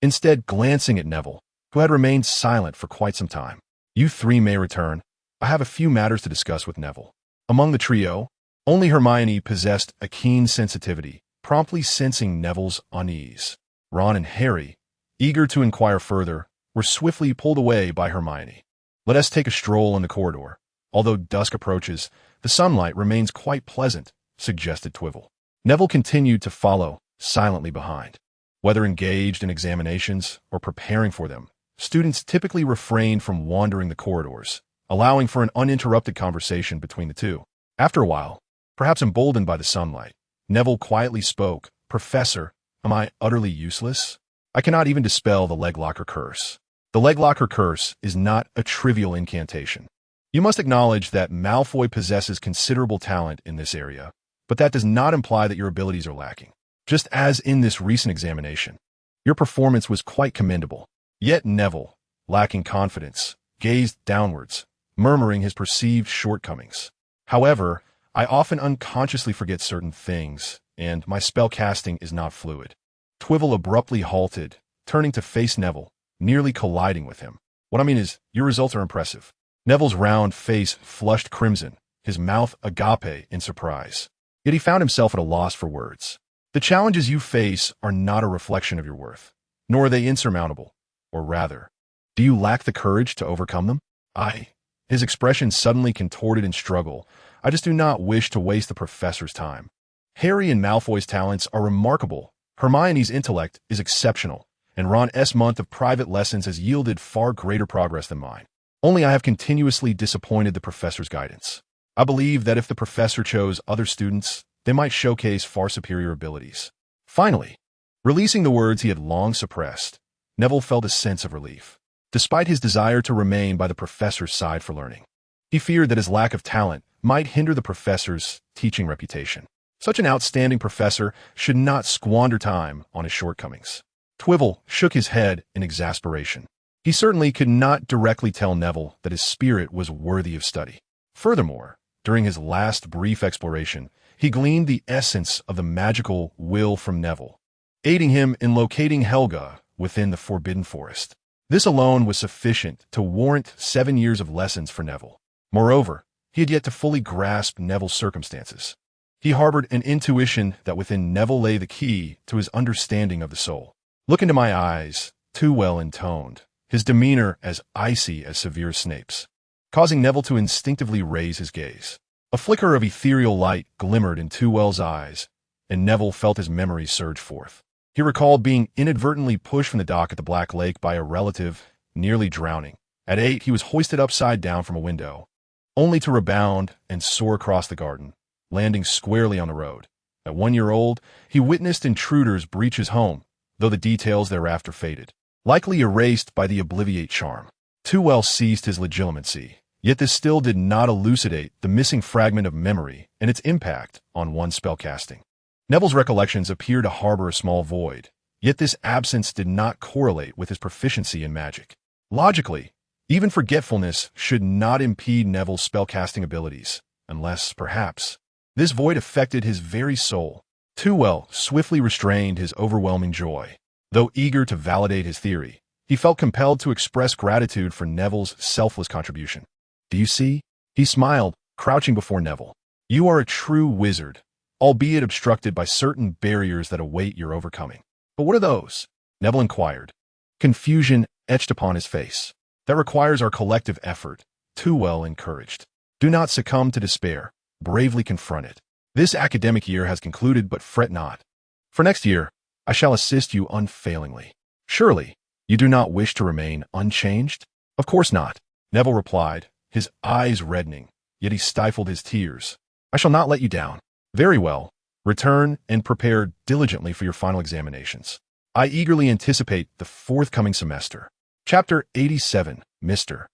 [SPEAKER 1] instead glancing at Neville, who had remained silent for quite some time. "You three may return. I have a few matters to discuss with Neville." Among the trio, only Hermione possessed a keen sensitivity, promptly sensing Neville's unease. Ron and Harry, eager to inquire further, were swiftly pulled away by Hermione. "Let us take a stroll in the corridor. Although dusk approaches, the sunlight remains quite pleasant," suggested Twivel. Neville continued to follow, silently behind. Whether engaged in examinations or preparing for them, students typically refrained from wandering the corridors, allowing for an uninterrupted conversation between the two. After a while, perhaps emboldened by the sunlight, Neville quietly spoke. "Professor, am I utterly useless? I cannot even dispel the Leglocker curse. The Leglocker curse is not a trivial incantation. You must acknowledge that Malfoy possesses considerable talent in this area, but that does not imply that your abilities are lacking. Just as in this recent examination, your performance was quite commendable." Yet Neville, lacking confidence, gazed downwards, murmuring his perceived shortcomings. "However, I often unconsciously forget certain things, and my spell casting is not fluid." Twivel abruptly halted, turning to face Neville, nearly colliding with him. "What I mean is, your results are impressive." Neville's round face flushed crimson, his mouth agape in surprise. Yet he found himself at a loss for words. "The challenges you face are not a reflection of your worth, nor are they insurmountable. Or rather, do you lack the courage to overcome them?" His expression suddenly contorted in struggle. "I just do not wish to waste the professor's time. Harry and Malfoy's talents are remarkable, Hermione's intellect is exceptional, and Ron S. month of private lessons has yielded far greater progress than mine. Only I have continuously disappointed the professor's guidance. I believe that if the professor chose other students, they might showcase far superior abilities." Finally, releasing the words he had long suppressed, Neville felt a sense of relief. Despite his desire to remain by the professor's side for learning, he feared that his lack of talent might hinder the professor's teaching reputation. Such an outstanding professor should not squander time on his shortcomings. Twivel shook his head in exasperation. He certainly could not directly tell Neville that his spirit was worthy of study. Furthermore, during his last brief exploration, he gleaned the essence of the magical will from Neville, aiding him in locating Helga within the Forbidden Forest. This alone was sufficient to warrant 7 years of lessons for Neville. Moreover, he had yet to fully grasp Neville's circumstances. He harbored an intuition that within Neville lay the key to his understanding of the soul. "Look into my eyes," Tewell intoned, his demeanor as icy as Severus Snape's, causing Neville to instinctively raise his gaze. A flicker of ethereal light glimmered in Tewell's eyes, and Neville felt his memories surge forth. He recalled being inadvertently pushed from the dock at the Black Lake by a relative, nearly drowning. At 8, he was hoisted upside down from a window, only to rebound and soar across the garden, landing squarely on the road. At 1 year old, he witnessed intruders breach his home, though the details thereafter faded, likely erased by the obliviate charm. Too well ceased his legitimacy, yet this still did not elucidate the missing fragment of memory and its impact on one's spellcasting. Neville's recollections appear to harbor a small void, yet this absence did not correlate with his proficiency in magic. Logically, even forgetfulness should not impede Neville's spellcasting abilities, unless, perhaps, this void affected his very soul. Too well swiftly restrained his overwhelming joy. Though eager to validate his theory, he felt compelled to express gratitude for Neville's selfless contribution. "Do you see?" He smiled, crouching before Neville. "You are a true wizard, albeit obstructed by certain barriers that await your overcoming." "But what are those?" Neville inquired. Confusion etched upon his face. "That requires our collective effort," Too well encouraged. "Do not succumb to despair. Bravely confront it. This academic year has concluded, but fret not. For next year, I shall assist you unfailingly. Surely, you do not wish to remain unchanged?" "Of course not," Neville replied, his eyes reddening, yet he stifled his tears. "I shall not let you down." "Very well. Return and prepare diligently for your final examinations. I eagerly anticipate the forthcoming semester." Chapter 87, Mr.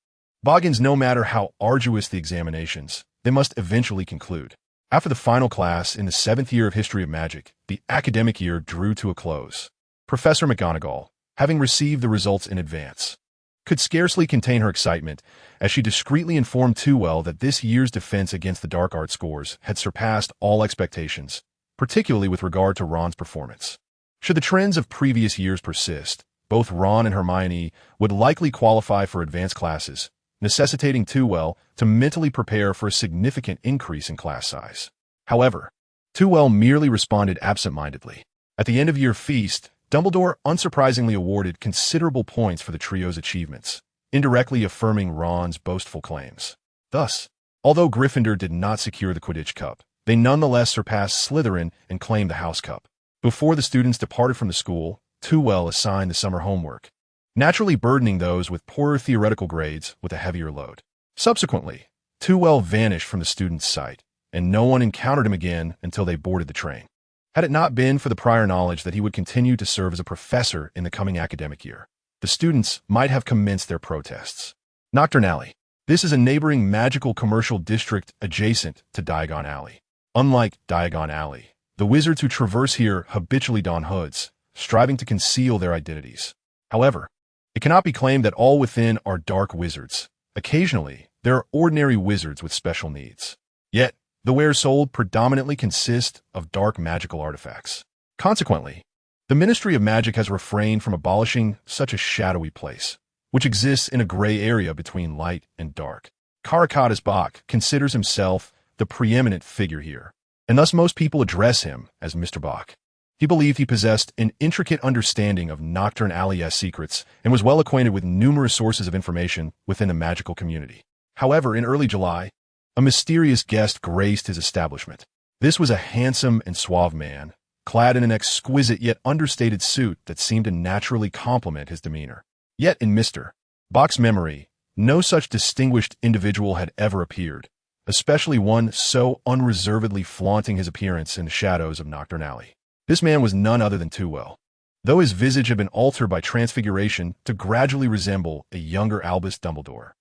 [SPEAKER 1] Boggins. No matter how arduous the examinations, they must eventually conclude. After the final class in the 7th year of History of Magic, the academic year drew to a close. Professor McGonagall, having received the results in advance, could scarcely contain her excitement as she discreetly informed Too well that this year's defense against the dark art scores had surpassed all expectations, particularly with regard to Ron's performance. Should the trends of previous years persist, both Ron and Hermione would likely qualify for advanced classes, necessitating Too well to mentally prepare for a significant increase in class size. However, Too well merely responded absent-mindedly. At the end-of-year feast, Dumbledore unsurprisingly awarded considerable points for the trio's achievements, indirectly affirming Ron's boastful claims. Thus, although Gryffindor did not secure the Quidditch Cup, they nonetheless surpassed Slytherin and claimed the House Cup. Before the students departed from the school, Too well assigned the summer homework, naturally burdening those with poorer theoretical grades with a heavier load. Subsequently, Too well vanished from the students' sight, and no one encountered him again until they boarded the train. Had it not been for the prior knowledge that he would continue to serve as a professor in the coming academic year, the students might have commenced their protests. Knockturn Alley. This is a neighboring magical commercial district adjacent to Diagon Alley. Unlike Diagon Alley, the wizards who traverse here habitually don hoods, striving to conceal their identities. However, it cannot be claimed that all within are dark wizards. Occasionally, there are ordinary wizards with special needs. Yet, the wares sold predominantly consist of dark magical artifacts. Consequently, the Ministry of Magic has refrained from abolishing such a shadowy place, which exists in a gray area between light and dark. Caractacus Bach considers himself the preeminent figure here, and thus most people address him as Mr. Bach. He believed he possessed an intricate understanding of Knockturn Alley's secrets and was well acquainted with numerous sources of information within the magical community. However, in early July, a mysterious guest graced his establishment. This was a handsome and suave man, clad in an exquisite yet understated suit that seemed to naturally complement his demeanor. Yet in Mr. Bach's memory, no such distinguished individual had ever appeared, especially one so unreservedly flaunting his appearance in the shadows of Knockturn Alley. This man was none other than Too well, though his visage had been altered by transfiguration to gradually resemble a younger Albus Dumbledore.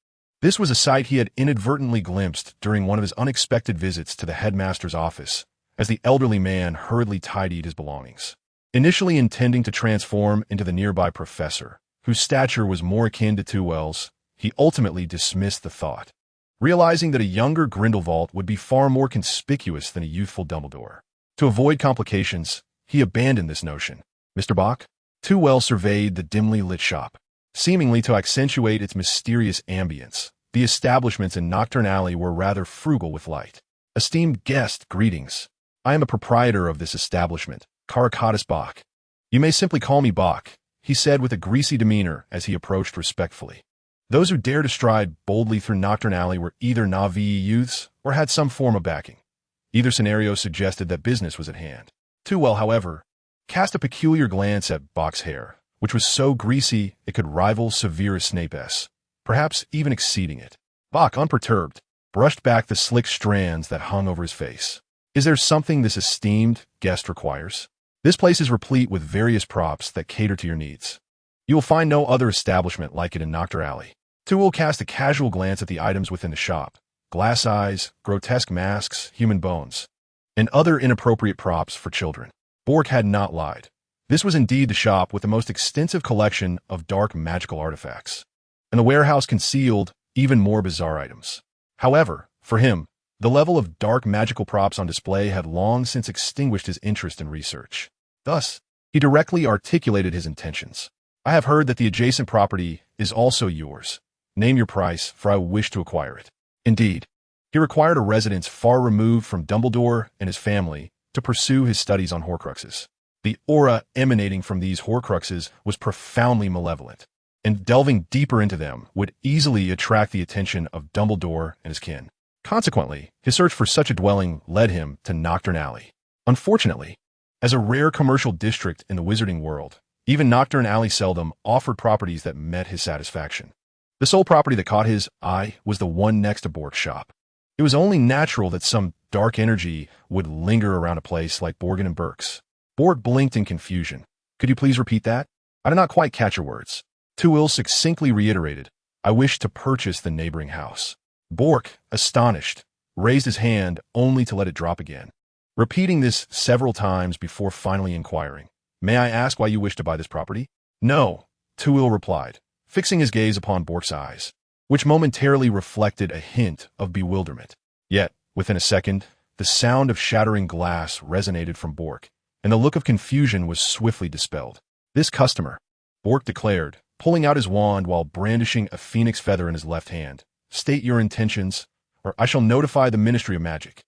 [SPEAKER 1] This was a sight he had inadvertently glimpsed during one of his unexpected visits to the headmaster's office, as the elderly man hurriedly tidied his belongings. Initially intending to transform into the nearby professor, whose stature was more akin to Too well's, he ultimately dismissed the thought, realizing that a younger Grindelwald would be far more conspicuous than a youthful Dumbledore. To avoid complications, he abandoned this notion. Mr. Bach? Too well surveyed the dimly lit shop. Seemingly to accentuate its mysterious ambience, the establishments in Knockturn Alley were rather frugal with light. "Esteemed guest, greetings. I am a proprietor of this establishment, Caractacus Bach. You may simply call me Bach," he said with a greasy demeanor as he approached respectfully. Those who dared to stride boldly through Knockturn Alley were either Na'vi youths or had some form of backing. Either scenario suggested that business was at hand. Too well, however, cast a peculiar glance at Bach's hair, which was so greasy it could rival Severus Snape's, perhaps even exceeding it. Bach, unperturbed, brushed back the slick strands that hung over his face. "Is there something this esteemed guest requires?" This place is replete with various props that cater to your needs. You will find no other establishment like it in Nocturne Alley. Tu will cast a casual glance at the items within the shop. Glass eyes, grotesque masks, human bones, and other inappropriate props for children. Bork had not lied. This was indeed the shop with the most extensive collection of dark magical artifacts, and the warehouse concealed even more bizarre items. However, for him, the level of dark magical props on display had long since extinguished his interest in research. Thus, he directly articulated his intentions. I have heard that the adjacent property is also yours. Name your price, for I wish to acquire it. Indeed, he required a residence far removed from Dumbledore and his family to pursue his studies on Horcruxes. The aura emanating from these Horcruxes was profoundly malevolent, and delving deeper into them would easily attract the attention of Dumbledore and his kin. Consequently, his search for such a dwelling led him to Nocturne Alley. Unfortunately, as a rare commercial district in the wizarding world, even Nocturne Alley seldom offered properties that met his satisfaction. The sole property that caught his eye was the one next to Bork's shop. It was only natural that some dark energy would linger around a place like Borgin and Burke's. Bork blinked in confusion. Could you please repeat that? I did not quite catch your words. Tuil succinctly reiterated, I wish to purchase the neighboring house. Bork, astonished, raised his hand only to let it drop again, repeating this several times before finally inquiring, May I ask why you wish to buy this property? No, Tuil replied, fixing his gaze upon Bork's eyes, which momentarily reflected a hint of bewilderment. Yet, within a second, the sound of shattering glass resonated from Bork, and the look of confusion was swiftly dispelled. This customer, Bork declared, pulling out his wand while brandishing a phoenix feather in his left hand, state your intentions, or I shall notify the Ministry of Magic.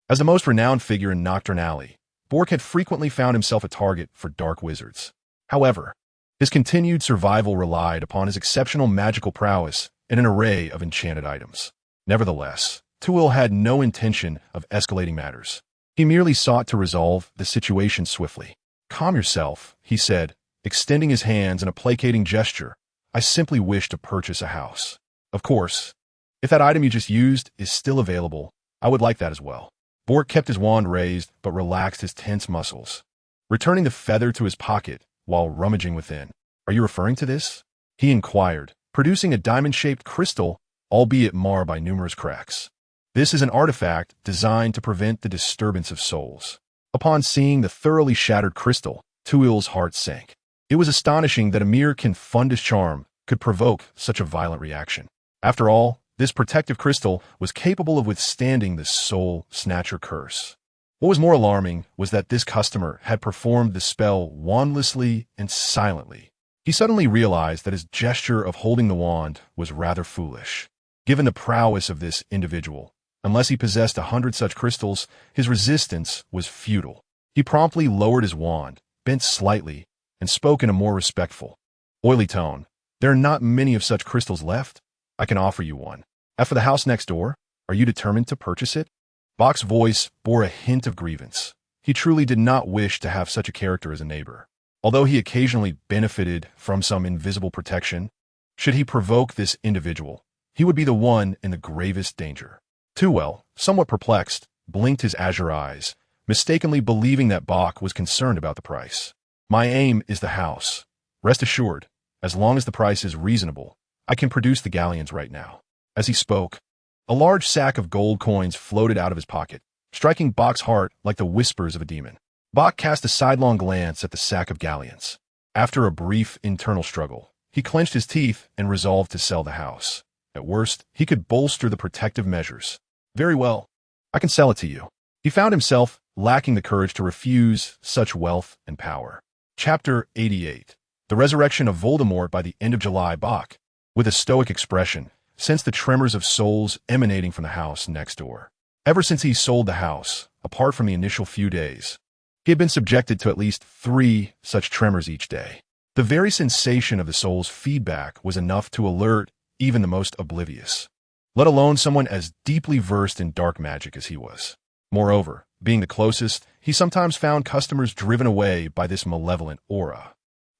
[SPEAKER 1] As the most renowned figure in Nocturne Alley, Bork had frequently found himself a target for dark wizards. However, his continued survival relied upon his exceptional magical prowess and an array of enchanted items. Nevertheless, Tuil had no intention of escalating matters. He merely sought to resolve the situation swiftly. Calm yourself, he said, extending his hands in a placating gesture. I simply wish to purchase a house. Of course, if that item you just used is still available, I would like that as well. Bork kept his wand raised but relaxed his tense muscles, returning the feather to his pocket while rummaging within. Are you referring to this? He inquired, producing a diamond-shaped crystal, albeit marred by numerous cracks. This is an artifact designed to prevent the disturbance of souls. Upon seeing the thoroughly shattered crystal, Tuil's heart sank. It was astonishing that a mere confundus charm could provoke such a violent reaction. After all, this protective crystal was capable of withstanding the soul snatcher curse. What was more alarming was that this customer had performed the spell wandlessly and silently. He suddenly realized that his gesture of holding the wand was rather foolish. Given the prowess of this individual, unless he possessed 100 such crystals, his resistance was futile. He promptly lowered his wand, bent slightly, and spoke in a more respectful, oily tone. There are not many of such crystals left. I can offer you one. As for the house next door, are you determined to purchase it? Bok's voice bore a hint of grievance. He truly did not wish to have such a character as a neighbor. Although he occasionally benefited from some invisible protection, should he provoke this individual, he would be the one in the gravest danger. Tuil, somewhat perplexed, blinked his azure eyes, mistakenly believing that Bok was concerned about the price. My aim is the house. Rest assured, as long as the price is reasonable, I can produce the galleons right now. As he spoke, a large sack of gold coins floated out of his pocket, striking Bok's heart like the whispers of a demon. Bok cast a sidelong glance at the sack of galleons. After a brief internal struggle, he clenched his teeth and resolved to sell the house. At worst, he could bolster the protective measures. Very well, I can sell it to you. He found himself lacking the courage to refuse such wealth and power. Chapter 88. The Resurrection of Voldemort by the end of July. Bok, with a stoic expression, sensed the tremors of souls emanating from the house next door. Ever since he sold the house, apart from the initial few days, he had been subjected to at least 3 such tremors each day. The very sensation of the soul's feedback was enough to alert even the most oblivious, let alone someone as deeply versed in dark magic as he was. Moreover, being the closest, he sometimes found customers driven away by this malevolent aura.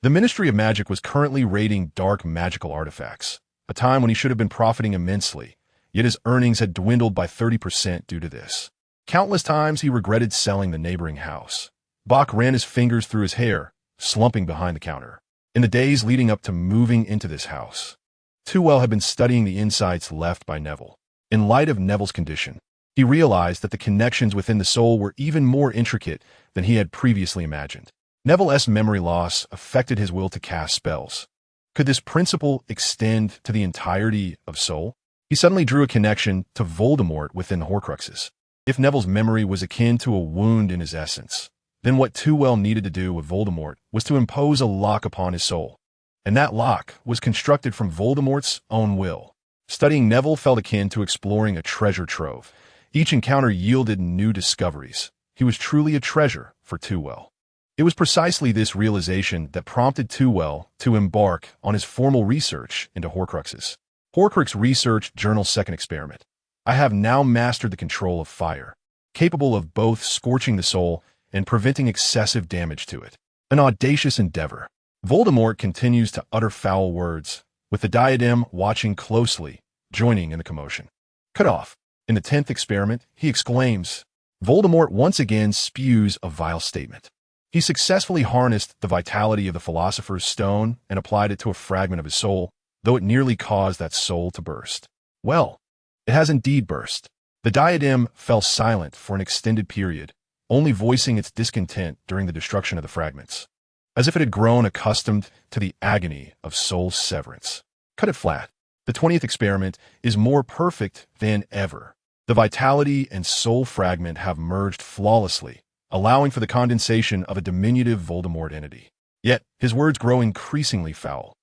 [SPEAKER 1] The Ministry of Magic was currently raiding dark magical artifacts, a time when he should have been profiting immensely, yet his earnings had dwindled by 30% due to this. Countless times he regretted selling the neighboring house, Bach ran his fingers through his hair, slumping behind the counter. In the days leading up to moving into this house, Tewell had been studying the insights left by Neville. In light of Neville's condition, he realized that the connections within the soul were even more intricate than he had previously imagined. Neville's memory loss affected his will to cast spells. Could this principle extend to the entirety of soul? He suddenly drew a connection to Voldemort within the Horcruxes. If Neville's memory was akin to a wound in his essence, then what Tewell needed to do with Voldemort was to impose a lock upon his soul. And that lock was constructed from Voldemort's own will. Studying Neville felt akin to exploring a treasure trove. Each encounter yielded new discoveries. He was truly a treasure for Tewell. It was precisely this realization that prompted Tewell to embark on his formal research into Horcruxes. Horcrux Research Journal Second Experiment. I have now mastered the control of fire, capable of both scorching the soul and preventing excessive damage to it. An audacious endeavor. Voldemort continues to utter foul words, with the diadem watching closely, joining in the commotion. Cut off. In the 10th experiment, he exclaims. Voldemort once again spews a vile statement. He successfully harnessed the vitality of the Philosopher's Stone and applied it to a fragment of his soul, though it nearly caused that soul to burst. Well, it has indeed burst. The diadem fell silent for an extended period, only voicing its discontent during the destruction of the fragments, as if it had grown accustomed to the agony of soul severance. Cut it flat. The 20th experiment is more perfect than ever. The vitality and soul fragment have merged flawlessly, allowing for the condensation of a diminutive Voldemort entity. Yet, his words grow increasingly foul,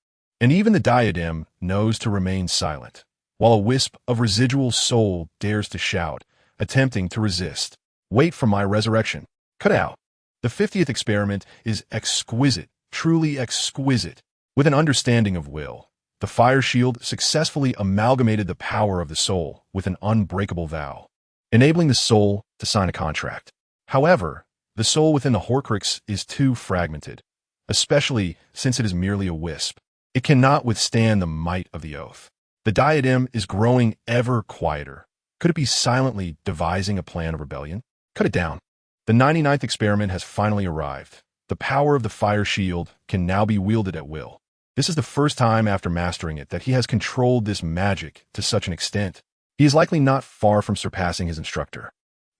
[SPEAKER 1] and even the diadem knows to remain silent, while a wisp of residual soul dares to shout, attempting to resist. Wait for my resurrection. Cut out. The 50th experiment is exquisite, truly exquisite. With an understanding of will, the fire shield successfully amalgamated the power of the soul with an unbreakable vow, enabling the soul to sign a contract. However, the soul within the Horcrux is too fragmented, especially since it is merely a wisp. It cannot withstand the might of the oath. The diadem is growing ever quieter. Could it be silently devising a plan of rebellion? Cut it down. The 99th experiment has finally arrived. The power of the fire shield can now be wielded at will. This is the first time after mastering it that he has controlled this magic to such an extent. He is likely not far from surpassing his instructor.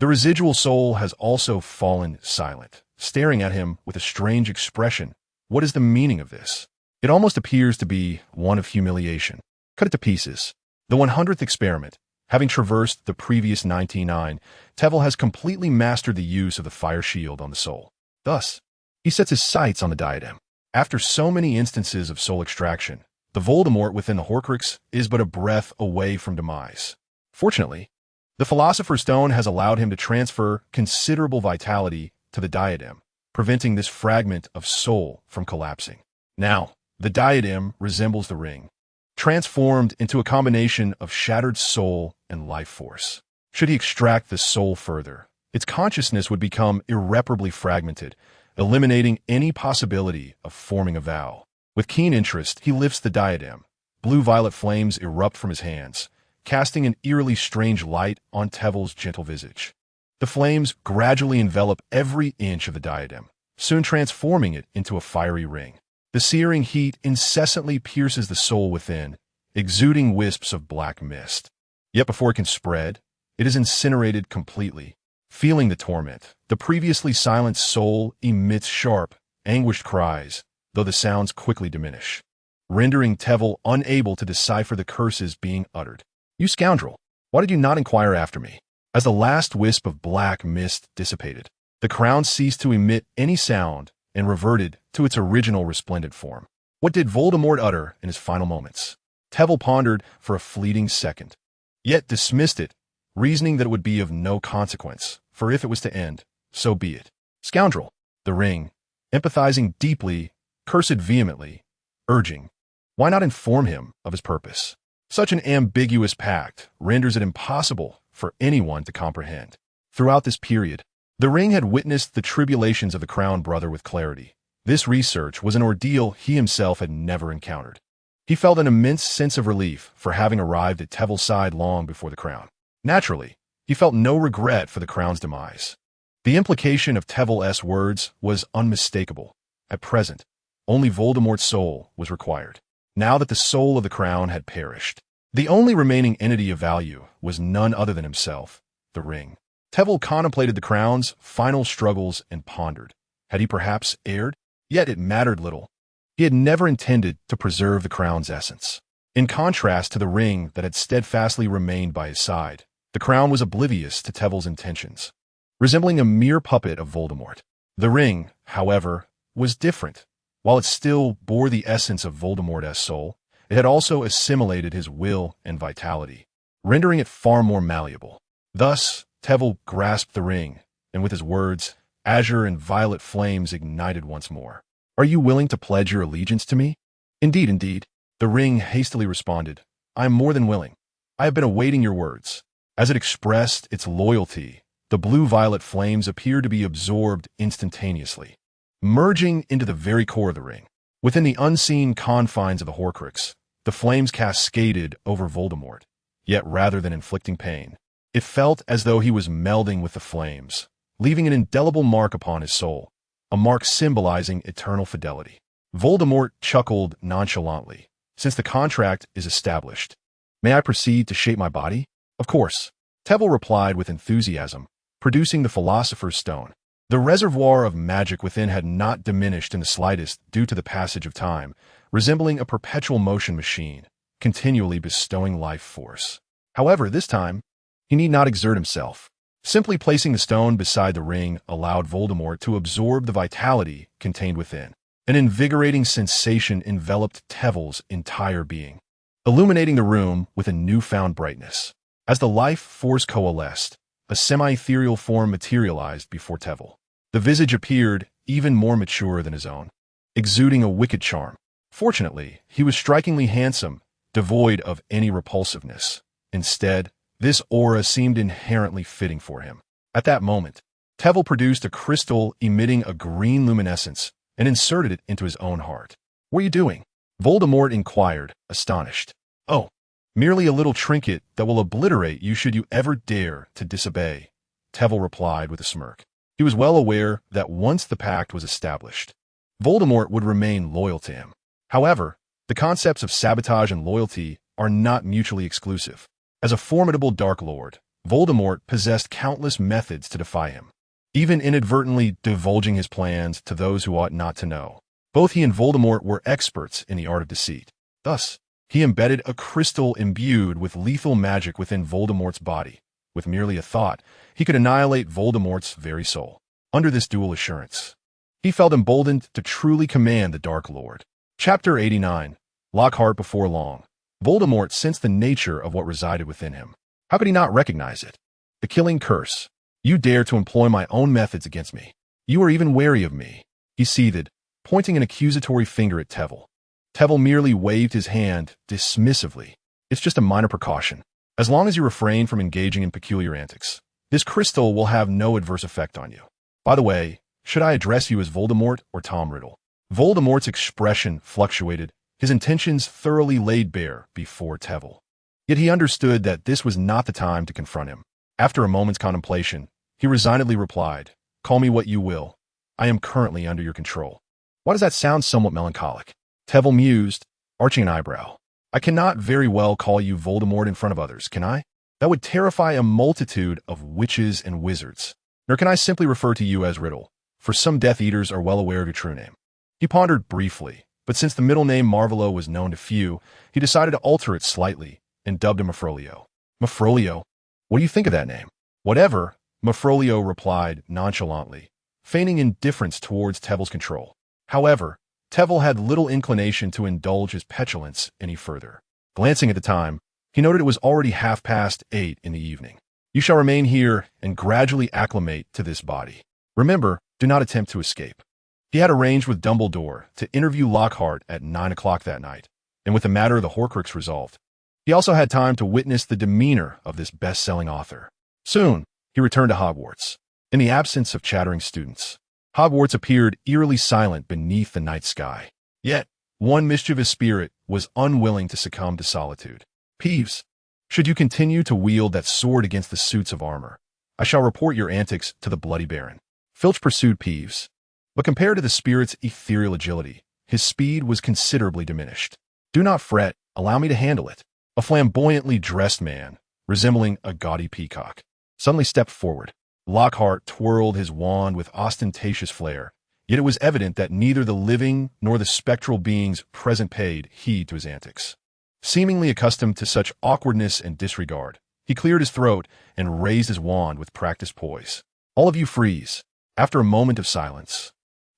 [SPEAKER 1] The residual soul has also fallen silent, staring at him with a strange expression. What is the meaning of this? It almost appears to be one of humiliation. Cut it to pieces. The 100th experiment. Having traversed the previous 99, Tewell has completely mastered the use of the fire shield on the soul. Thus, he sets his sights on the diadem. After so many instances of soul extraction, the Voldemort within the Horcrux is but a breath away from demise. Fortunately, the Philosopher's Stone has allowed him to transfer considerable vitality to the diadem, preventing this fragment of soul from collapsing. Now, the diadem resembles the ring, transformed into a combination of shattered soul and life force. Should he extract the soul further, its consciousness would become irreparably fragmented, eliminating any possibility of forming a vow. With keen interest, he lifts the diadem. Blue-violet flames erupt from his hands, casting an eerily strange light on Tewell's gentle visage. The flames gradually envelop every inch of the diadem, soon transforming it into a fiery ring. The searing heat incessantly pierces the soul within, exuding wisps of black mist. Yet before it can spread, it is incinerated completely. Feeling the torment, the previously silent soul emits sharp, anguished cries, though the sounds quickly diminish, rendering Tewell unable to decipher the curses being uttered. You scoundrel! Why did you not inquire after me? As the last wisp of black mist dissipated, the crown ceased to emit any sound and reverted to its original resplendent form. What did Voldemort utter in his final moments? Tewell pondered for a fleeting second, yet dismissed it, reasoning that it would be of no consequence, for if it was to end, so be it. Scoundrel! The ring, empathizing deeply, cursed vehemently, urging, why not inform him of his purpose? Such an ambiguous pact renders it impossible for anyone to comprehend. Throughout this period, the ring had witnessed the tribulations of the Crown Brother with clarity. This research was an ordeal he himself had never encountered. He felt an immense sense of relief for having arrived at Tewell's side long before the Crown. Naturally, he felt no regret for the Crown's demise. The implication of Trevelyan's words was unmistakable. At present, only Voldemort's soul was required. Now that the soul of the crown had perished, the only remaining entity of value was none other than himself, the ring. Trevelyan contemplated the crown's final struggles and pondered. Had he perhaps erred? Yet it mattered little. He had never intended to preserve the crown's essence. In contrast to the ring that had steadfastly remained by his side, the crown was oblivious to Trevelyan's intentions, resembling a mere puppet of Voldemort. The ring, however, was different. While it still bore the essence of Voldemort's soul, it had also assimilated his will and vitality, rendering it far more malleable. Thus, Trevelyan grasped the ring, and with his words, azure and violet flames ignited once more. "Are you willing to pledge your allegiance to me?" "Indeed, indeed." The ring hastily responded. "I am more than willing. I have been awaiting your words." As it expressed its loyalty, the blue-violet flames appeared to be absorbed instantaneously, merging into the very core of the ring. Within the unseen confines of the Horcrux, the flames cascaded over Voldemort, yet rather than inflicting pain, it felt as though he was melding with the flames, leaving an indelible mark upon his soul, a mark symbolizing eternal fidelity. Voldemort chuckled nonchalantly. "Since the contract is established, may I proceed to shape my body?" "Of course," Trevelyan replied with enthusiasm, producing the Philosopher's Stone. The reservoir of magic within had not diminished in the slightest due to the passage of time, resembling a perpetual motion machine, continually bestowing life force. However, this time, he need not exert himself. Simply placing the stone beside the ring allowed Voldemort to absorb the vitality contained within. An invigorating sensation enveloped Trevelyan's entire being, illuminating the room with a newfound brightness. As the life force coalesced, a semi-ethereal form materialized before Trevelyan. The visage appeared even more mature than his own, exuding a wicked charm. Fortunately, he was strikingly handsome, devoid of any repulsiveness. Instead, this aura seemed inherently fitting for him. At that moment, Trevelyan produced a crystal emitting a green luminescence and inserted it into his own heart. "What are you doing?" Voldemort inquired, astonished. "Oh, merely a little trinket that will obliterate you should you ever dare to disobey," Trevelyan replied with a smirk. He was well aware that once the pact was established, Voldemort would remain loyal to him. However, the concepts of sabotage and loyalty are not mutually exclusive. As a formidable Dark Lord, Voldemort possessed countless methods to defy him, even inadvertently divulging his plans to those who ought not to know. Both he and Voldemort were experts in the art of deceit. Thus, he embedded a crystal imbued with lethal magic within Voldemort's body. With merely a thought, he could annihilate Voldemort's very soul. Under this dual assurance, he felt emboldened to truly command the Dark Lord. Chapter 89. Lockhart before long. Voldemort sensed the nature of what resided within him. How could he not recognize it? The killing curse. "You dare to employ my own methods against me. You are even wary of me," he seethed, pointing an accusatory finger at Trevelyan. Trevelyan merely waved his hand dismissively. "It's just a minor precaution. As long as you refrain from engaging in peculiar antics, this crystal will have no adverse effect on you. By the way, should I address you as Voldemort or Tom Riddle?" Voldemort's expression fluctuated, his intentions thoroughly laid bare before Trevelyan. Yet he understood that this was not the time to confront him. After a moment's contemplation, he resignedly replied, "Call me what you will. I am currently under your control." "Why does that sound somewhat melancholic?" Trevelyan mused, arching an eyebrow. "I cannot very well call you Voldemort in front of others, can I? That would terrify a multitude of witches and wizards. Nor can I simply refer to you as Riddle, for some Death Eaters are well aware of your true name." He pondered briefly, but since the middle name Marvolo was known to few, he decided to alter it slightly and dubbed him Mafrolio. "Mafrolio? What do you think of that name?" "Whatever," Mafrolio replied nonchalantly, feigning indifference towards Trevelyan's control. However, Trevelyan had little inclination to indulge his petulance any further. Glancing at the time, he noted it was already 8:30 in the evening. "You shall remain here and gradually acclimate to this body. Remember, do not attempt to escape." He had arranged with Dumbledore to interview Lockhart at 9 o'clock that night, and with the matter of the Horcrux resolved, he also had time to witness the demeanor of this best-selling author. Soon, he returned to Hogwarts. In the absence of chattering students, Hogwarts appeared eerily silent beneath the night sky. Yet, one mischievous spirit was unwilling to succumb to solitude. "Peeves, should you continue to wield that sword against the suits of armor, I shall report your antics to the Bloody Baron. Filch pursued Peeves. But compared to the spirit's ethereal agility, his speed was considerably diminished. Do not fret, allow me to handle it. A flamboyantly dressed man, resembling a gaudy peacock, suddenly stepped forward. Lockhart twirled his wand with ostentatious flair, yet it was evident that neither the living nor the spectral beings present paid heed to his antics. Seemingly accustomed to such awkwardness and disregard, he cleared his throat and raised his wand with practiced poise. All of you freeze. After a moment of silence,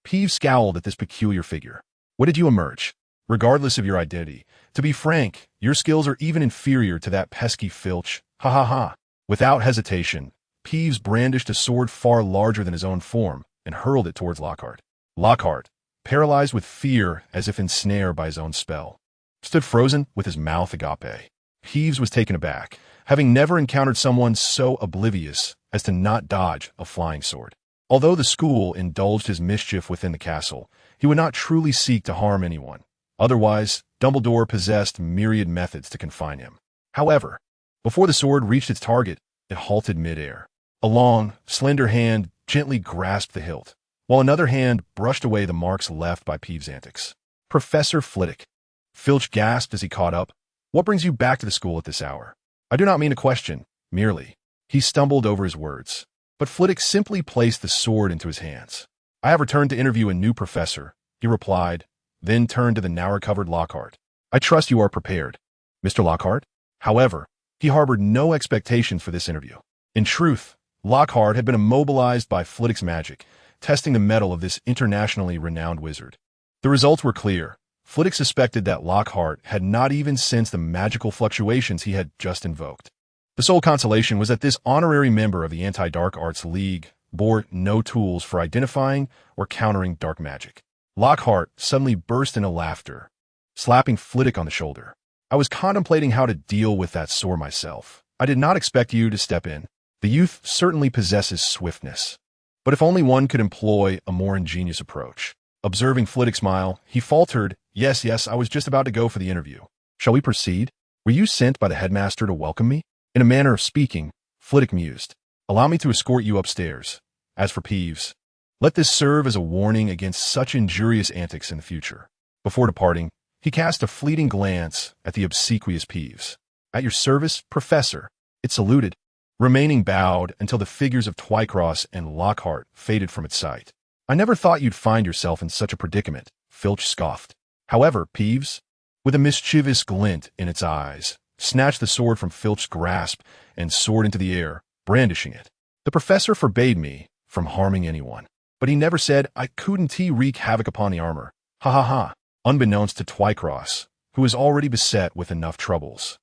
[SPEAKER 1] Peeves scowled at this peculiar figure. What did you emerge? Regardless of your identity, to be frank, your skills are even inferior to that pesky Filch. Ha ha ha. Without hesitation, Peeves brandished a sword far larger than his own form and hurled it towards Lockhart. Lockhart, paralyzed with fear as if ensnared by his own spell, stood frozen with his mouth agape. Peeves was taken aback, having never encountered someone so oblivious as to not dodge a flying sword. Although the school indulged his mischief within the castle, he would not truly seek to harm anyone. Otherwise, Dumbledore possessed myriad methods to confine him. However, before the sword reached its target, it halted midair. A long, slender hand gently grasped the hilt, while another hand brushed away the marks left by Peeves' antics. Professor Flitwick. Filch gasped as he caught up. What brings you back to the school at this hour? I do not mean a question, merely. He stumbled over his words, but Flitwick simply placed the sword into his hands. I have returned to interview a new professor, he replied, then turned to the now-recovered Lockhart. I trust you are prepared, Mr. Lockhart. However, he harbored no expectations for this interview. In truth, Lockhart had been immobilized by Flitwick's magic, testing the mettle of this internationally renowned wizard. The results were clear. Flitwick suspected that Lockhart had not even sensed the magical fluctuations he had just invoked. The sole consolation was that this honorary member of the Anti-Dark Arts League bore no tools for identifying or countering dark magic. Lockhart suddenly burst into laughter, slapping Flitwick on the shoulder. I was contemplating how to deal with that sore myself. I did not expect you to step in. The youth certainly possesses swiftness. But if only one could employ a more ingenious approach. Observing Flitwick smile, he faltered, Yes, I was just about to go for the interview. Shall we proceed? Were you sent by the headmaster to welcome me? In a manner of speaking, Flitwick mused. Allow me to escort you upstairs. As for Peeves, let this serve as a warning against such injurious antics in the future. Before departing, he cast a fleeting glance at the obsequious Peeves. At your service, Professor. It saluted, remaining bowed until the figures of Twycross and Lockhart faded from its sight. I never thought you'd find yourself in such a predicament, Filch scoffed. However, Peeves, with a mischievous glint in its eyes, snatched the sword from Filch's grasp and soared into the air, brandishing it. The professor forbade me from harming anyone, but he never said I couldn't wreak havoc upon the armor. Ha ha ha, unbeknownst to Twycross, who was already beset with enough troubles.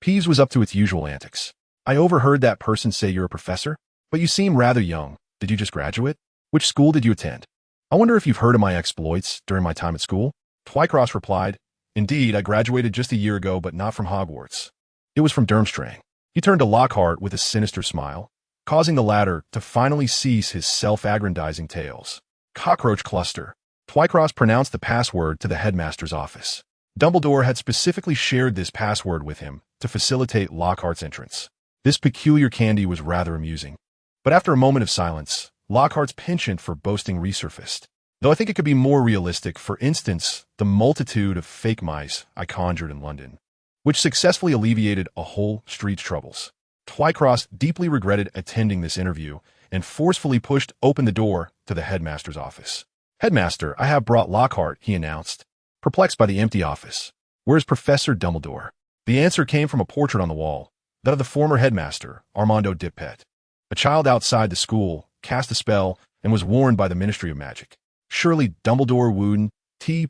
[SPEAKER 1] Peeves was up to its usual antics. I overheard that person say you're a professor, but you seem rather young. Did you just graduate? Which school did you attend? I wonder if you've heard of my exploits during my time at school. Twycross replied, Indeed, I graduated just a year ago, but not from Hogwarts. It was from Durmstrang. He turned to Lockhart with a sinister smile, causing the latter to finally cease his self-aggrandizing tales. Cockroach cluster. Twycross pronounced the password to the headmaster's office. Dumbledore had specifically shared this password with him to facilitate Lockhart's entrance. This peculiar candy was rather amusing. But after a moment of silence, Lockhart's penchant for boasting resurfaced. Though I think it could be more realistic, for instance, the multitude of fake mice I conjured in London, which successfully alleviated a whole street's troubles. Twycross deeply regretted attending this interview and forcefully pushed open the door to the headmaster's office. Headmaster, I have brought Lockhart, he announced, perplexed by the empty office. Where is Professor Dumbledore? The answer came from a portrait on the wall, that of the former headmaster, Armando Dippet. A child outside the school cast a spell and was warned by the Ministry of Magic. Surely Dumbledore wouldn't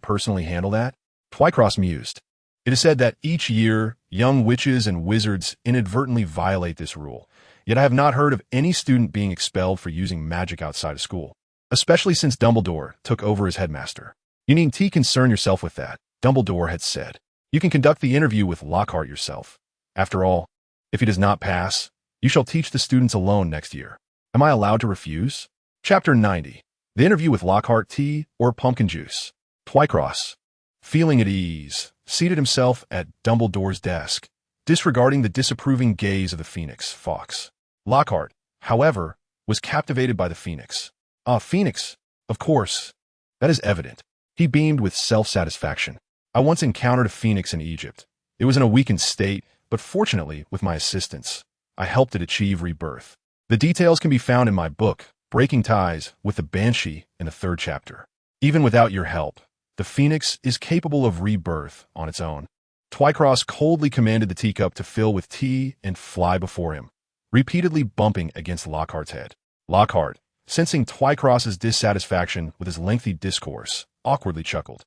[SPEAKER 1] personally handle that? Twycross mused. It is said that each year, young witches and wizards inadvertently violate this rule, yet I have not heard of any student being expelled for using magic outside of school, especially since Dumbledore took over as headmaster. You needn't concern yourself with that, Dumbledore had said. You can conduct the interview with Lockhart yourself. After all, if he does not pass, you shall teach the students alone next year. Am I allowed to refuse? Chapter 90. The interview with Lockhart, tea or pumpkin juice. Twycross, feeling at ease, seated himself at Dumbledore's desk, disregarding the disapproving gaze of the Phoenix Fox. Lockhart, however, was captivated by the phoenix. Ah, phoenix, of course. That is evident. He beamed with self-satisfaction. I once encountered a phoenix in Egypt. It was in a weakened state, but fortunately, with my assistance, I helped it achieve rebirth. The details can be found in my book, Breaking Ties with the Banshee, in the 3rd chapter. Even without your help, the phoenix is capable of rebirth on its own. Twycross coldly commanded the teacup to fill with tea and fly before him, repeatedly bumping against Lockhart's head. Lockhart, sensing Twycross's dissatisfaction with his lengthy discourse, awkwardly chuckled.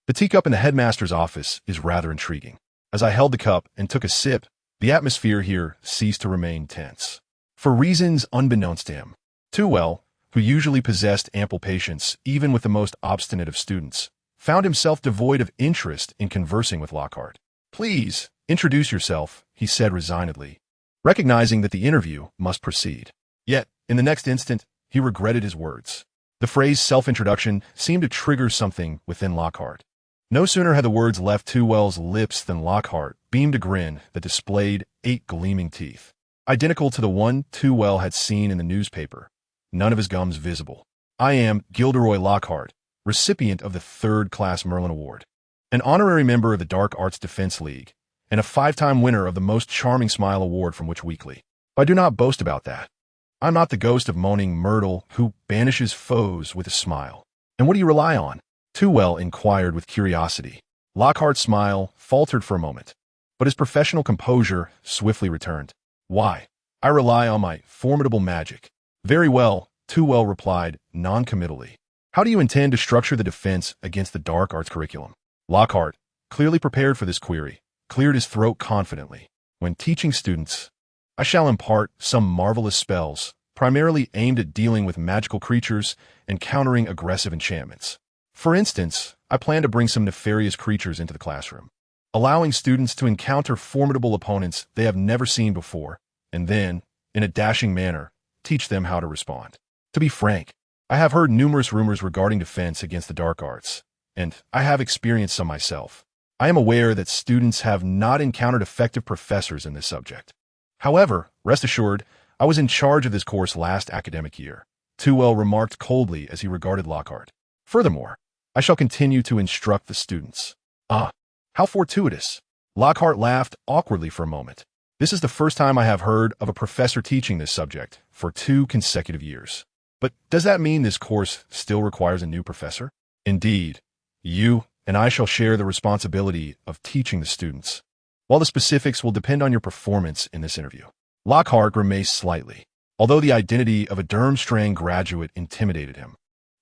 [SPEAKER 1] The teacup in the headmaster's office is rather intriguing. As I held the cup and took a sip, the atmosphere here ceased to remain tense. For reasons unbeknownst to him, Tywell, who usually possessed ample patience even with the most obstinate of students, found himself devoid of interest in conversing with Lockhart. "Please, introduce yourself," he said resignedly, recognizing that the interview must proceed. Yet, in the next instant, he regretted his words. The phrase self-introduction seemed to trigger something within Lockhart. No sooner had the words left Tywell's lips than Lockhart beamed a grin that displayed 8 gleaming teeth, identical to the one Tywell had seen in the newspaper, none of his gums visible. "I am Gilderoy Lockhart, recipient of the 3rd-class Merlin Award, an honorary member of the Dark Arts Defense League, and a 5-time winner of the Most Charming Smile Award from Witch Weekly. I do not boast about that. I'm not the ghost of moaning Myrtle who banishes foes with a smile." "And what do you rely on?" Tywell inquired with curiosity. Lockhart's smile faltered for a moment, but his professional composure swiftly returned. "Why, I rely on my formidable magic." "Very well," Tywell replied non-committally. "How do you intend to structure the defense against the dark arts curriculum?" Lockhart, clearly prepared for this query, cleared his throat confidently. "When teaching students, I shall impart some marvelous spells, primarily aimed at dealing with magical creatures and countering aggressive enchantments. For instance, I plan to bring some nefarious creatures into the classroom, allowing students to encounter formidable opponents they have never seen before, and then, in a dashing manner, teach them how to respond. To be frank, I have heard numerous rumors regarding defense against the dark arts, and I have experienced some myself. I am aware that students have not encountered effective professors in this subject. However, rest assured, I was in charge of this course last academic year," Tywell remarked coldly as he regarded Lockhart. "Furthermore, I shall continue to instruct the students." "Ah, how fortuitous." Lockhart laughed awkwardly for a moment. "This is the first time I have heard of a professor teaching this subject for 2 consecutive years. But does that mean this course still requires a new professor?" "Indeed, you and I shall share the responsibility of teaching the students, while the specifics will depend on your performance in this interview." Lockhart grimaced slightly, although the identity of a Durmstrang graduate intimidated him.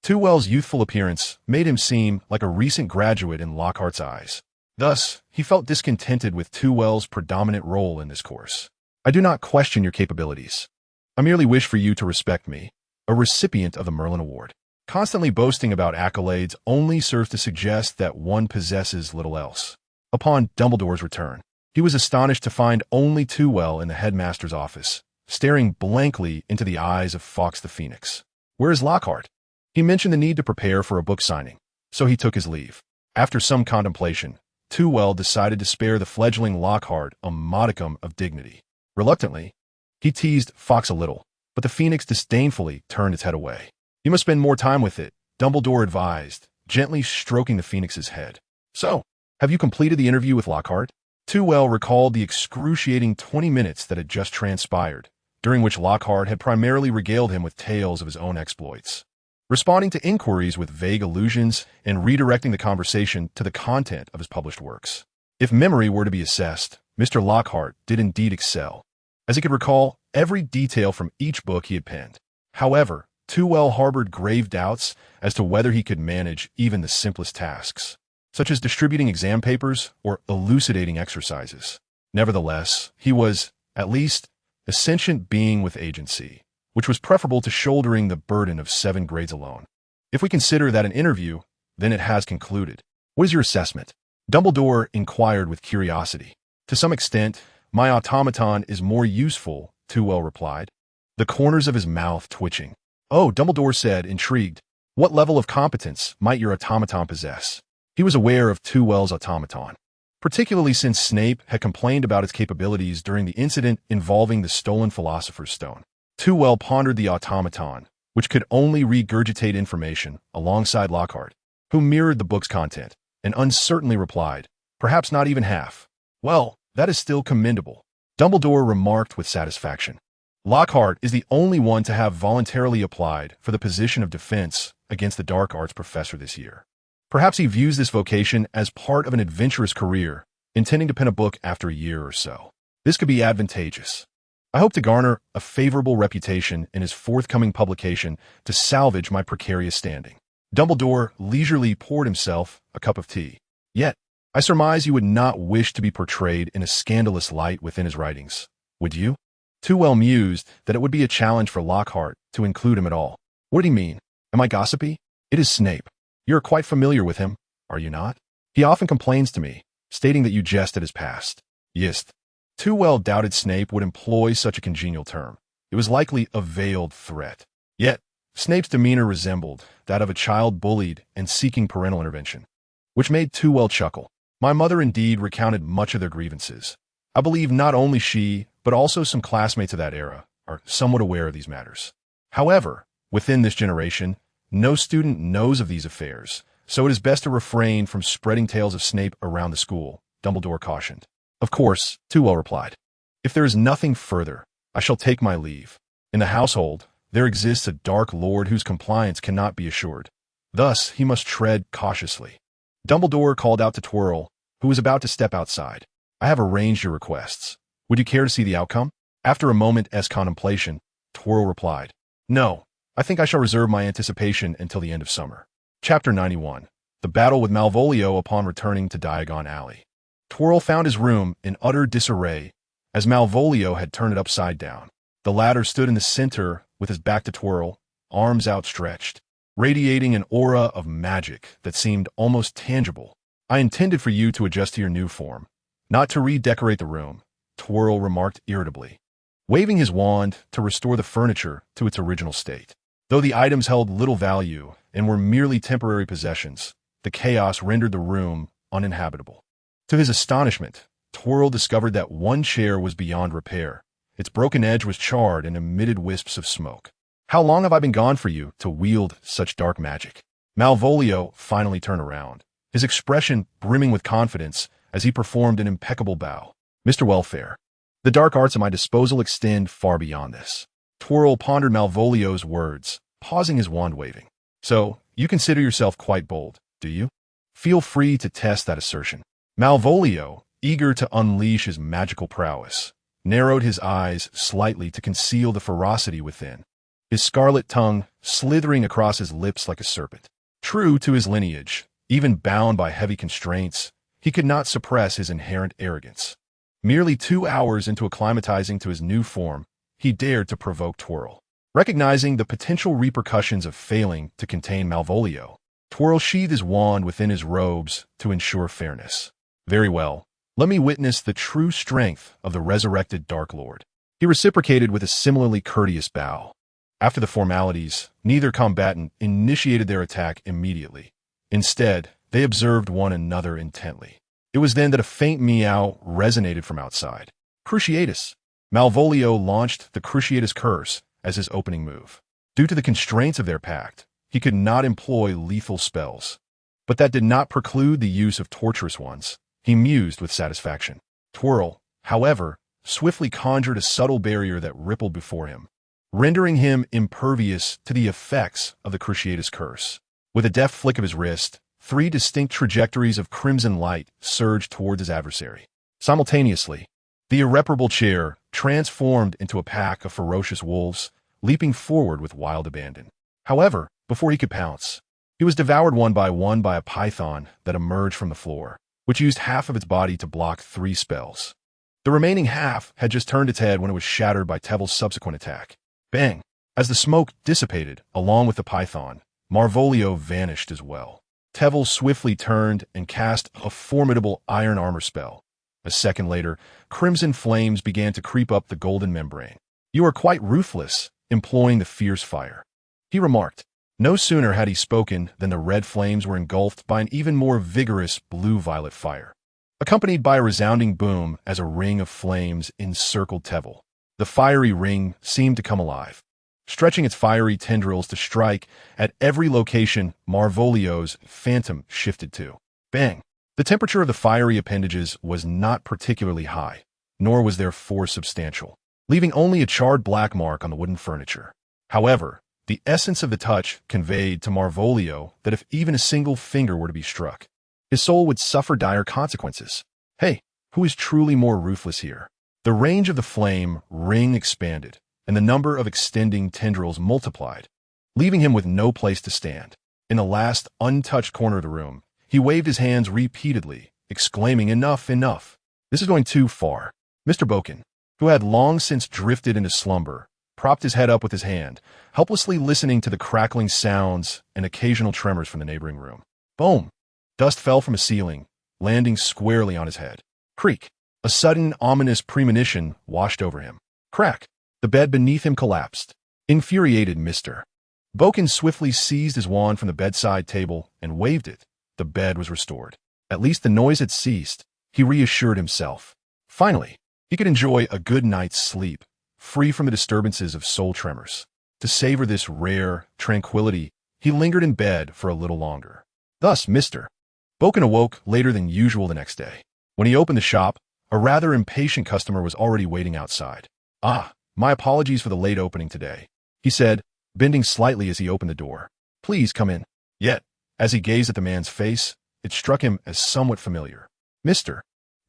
[SPEAKER 1] Tywell's youthful appearance made him seem like a recent graduate in Lockhart's eyes. Thus, he felt discontented with Tywell's predominant role in this course. "I do not question your capabilities. I merely wish for you to respect me, a recipient of the Merlin Award. Constantly boasting about accolades only serves to suggest that one possesses little else." Upon Dumbledore's return, he was astonished to find only Tywell in the headmaster's office, staring blankly into the eyes of Fawkes the Phoenix. "Where is Lockhart?" He mentioned the need to prepare for a book signing, so he took his leave. After some contemplation, Tywell decided to spare the fledgling Lockhart a modicum of dignity. Reluctantly, he teased Fawkes a little, but the Phoenix disdainfully turned its head away. "You must spend more time with it," Dumbledore advised, gently stroking the Phoenix's head. "So, have you completed the interview with Lockhart?" Tywell recalled the excruciating 20 minutes that had just transpired, during which Lockhart had primarily regaled him with tales of his own exploits, responding to inquiries with vague allusions and redirecting the conversation to the content of his published works. If memory were to be assessed, Mr. Lockhart did indeed excel, as he could recall every detail from each book he had penned. However, Tywell harbored grave doubts as to whether he could manage even the simplest tasks, such as distributing exam papers or elucidating exercises. Nevertheless, he was, at least, a sentient being with agency, which was preferable to shouldering the burden of 7 grades alone. If we consider that an interview, then it has concluded. "What is your assessment?" Dumbledore inquired with curiosity. "To some extent, my automaton is more useful," Tywell replied, the corners of his mouth twitching. "Oh," Dumbledore said, intrigued. "What level of competence might your automaton possess?" He was aware of Tywell's automaton, particularly since Snape had complained about its capabilities during the incident involving the stolen Philosopher's Stone. Too pondered the automaton, which could only regurgitate information, alongside Lockhart, who mirrored the book's content, and uncertainly replied, "Perhaps not even half." "Well, that is still commendable," Dumbledore remarked with satisfaction. "Lockhart is the only one to have voluntarily applied for the position of defense against the dark arts professor this year. Perhaps he views this vocation as part of an adventurous career, intending to pen a book after a year or so. This could be advantageous. I hope to garner a favorable reputation in his forthcoming publication to salvage my precarious standing." Dumbledore leisurely poured himself a cup of tea. "Yet, I surmise you would not wish to be portrayed in a scandalous light within his writings, would you?" Too mused that it would be a challenge for Lockhart to include him at all. "What did he mean? Am I gossipy? It is Snape. You're quite familiar with him, are you not? He often complains to me, stating that you jest at his past." "Yist." Too doubted Snape would employ such a congenial term. It was likely a veiled threat. Yet, Snape's demeanor resembled that of a child bullied and seeking parental intervention, which made Too chuckle. "My mother indeed recounted much of their grievances. I believe not only she, but also some classmates of that era, are somewhat aware of these matters. However, within this generation, no student knows of these affairs, so it is best to refrain from spreading tales of Snape around the school," Dumbledore cautioned. "Of course," Too replied. "If there is nothing further, I shall take my leave. In the household, there exists a dark lord whose compliance cannot be assured. Thus, he must tread cautiously." Dumbledore called out to Twirl, who was about to step outside. "I have arranged your requests. Would you care to see the outcome?" After a moment's contemplation, Twirl replied, "No, I think I shall reserve my anticipation until the end of summer." Chapter 91. The Battle with Malvolio upon returning to Diagon Alley. Twirl found his room in utter disarray, as Malvolio had turned it upside down. The latter stood in the center with his back to Twirl, arms outstretched, radiating an aura of magic that seemed almost tangible. "I intended for you to adjust to your new form, not to redecorate the room," Twirl remarked irritably, waving his wand to restore the furniture to its original state. Though the items held little value and were merely temporary possessions, the chaos rendered the room uninhabitable. To his astonishment, Twirl discovered that one chair was beyond repair. Its broken edge was charred and emitted wisps of smoke. "How long have I been gone for you to wield such dark magic?" Malvolio finally turned around, his expression brimming with confidence as he performed an impeccable bow. "Mr. Welfare, the dark arts at my disposal extend far beyond this." Twirl pondered Malvolio's words, pausing his wand-waving. "So, you consider yourself quite bold, do you? Feel free to test that assertion." Malvolio, eager to unleash his magical prowess, narrowed his eyes slightly to conceal the ferocity within, his scarlet tongue slithering across his lips like a serpent. True to his lineage, even bound by heavy constraints, he could not suppress his inherent arrogance. Merely 2 hours into acclimatizing to his new form, he dared to provoke Twirl. Recognizing the potential repercussions of failing to contain Malvolio, Twirl sheathed his wand within his robes to ensure fairness. "Very well. Let me witness the true strength of the resurrected Dark Lord." He reciprocated with a similarly courteous bow. After the formalities, neither combatant initiated their attack immediately. Instead, they observed one another intently. It was then that a faint meow resonated from outside. "Cruciatus!" Malvolio launched the Cruciatus Curse as his opening move. Due to the constraints of their pact, he could not employ lethal spells. But that did not preclude the use of torturous ones. He mused with satisfaction. Twirl, however, swiftly conjured a subtle barrier that rippled before him, rendering him impervious to the effects of the Cruciatus Curse. With a deft flick of his wrist, 3 distinct trajectories of crimson light surged towards his adversary. Simultaneously, the irreparable chair transformed into a pack of ferocious wolves, leaping forward with wild abandon. However, before he could pounce, he was devoured one by a python that emerged from the floor, which used half of its body to block 3 spells. The remaining half had just turned its head when it was shattered by Tevil's subsequent attack. Bang! As the smoke dissipated, along with the python, Malvolio vanished as well. Tevil swiftly turned and cast a formidable iron armor spell. A second later, crimson flames began to creep up the golden membrane. "You are quite ruthless, employing the fierce fire," he remarked. No sooner had he spoken than the red flames were engulfed by an even more vigorous blue-violet fire, accompanied by a resounding boom as a ring of flames encircled Tevil. The fiery ring seemed to come alive, stretching its fiery tendrils to strike at every location Marvolio's phantom shifted to. Bang! The temperature of the fiery appendages was not particularly high, nor was their force substantial, leaving only a charred black mark on the wooden furniture. However, the essence of the touch conveyed to Marvolio that if even a single finger were to be struck, his soul would suffer dire consequences. Hey, who is truly more ruthless here? The range of the flame ring expanded, and the number of extending tendrils multiplied, leaving him with no place to stand. In the last untouched corner of the room, he waved his hands repeatedly, exclaiming, "Enough, enough! This is going too far." Mr. Boken, who had long since drifted into slumber, propped his head up with his hand, helplessly listening to the crackling sounds and occasional tremors from the neighboring room. Boom! Dust fell from a ceiling, landing squarely on his head. Creak! A sudden, ominous premonition washed over him. Crack! The bed beneath him collapsed. Infuriated Mr. Boken swiftly seized his wand from the bedside table and waved it. The bed was restored. At least the noise had ceased, he reassured himself. Finally, he could enjoy a good night's sleep, free from the disturbances of soul tremors. To savor this rare tranquility, he lingered in bed for a little longer. Thus, Mr. Boken awoke later than usual the next day. When he opened the shop, a rather impatient customer was already waiting outside. "Ah, my apologies for the late opening today," he said, bending slightly as he opened the door. "Please come in." Yet, as he gazed at the man's face, it struck him as somewhat familiar. Mr.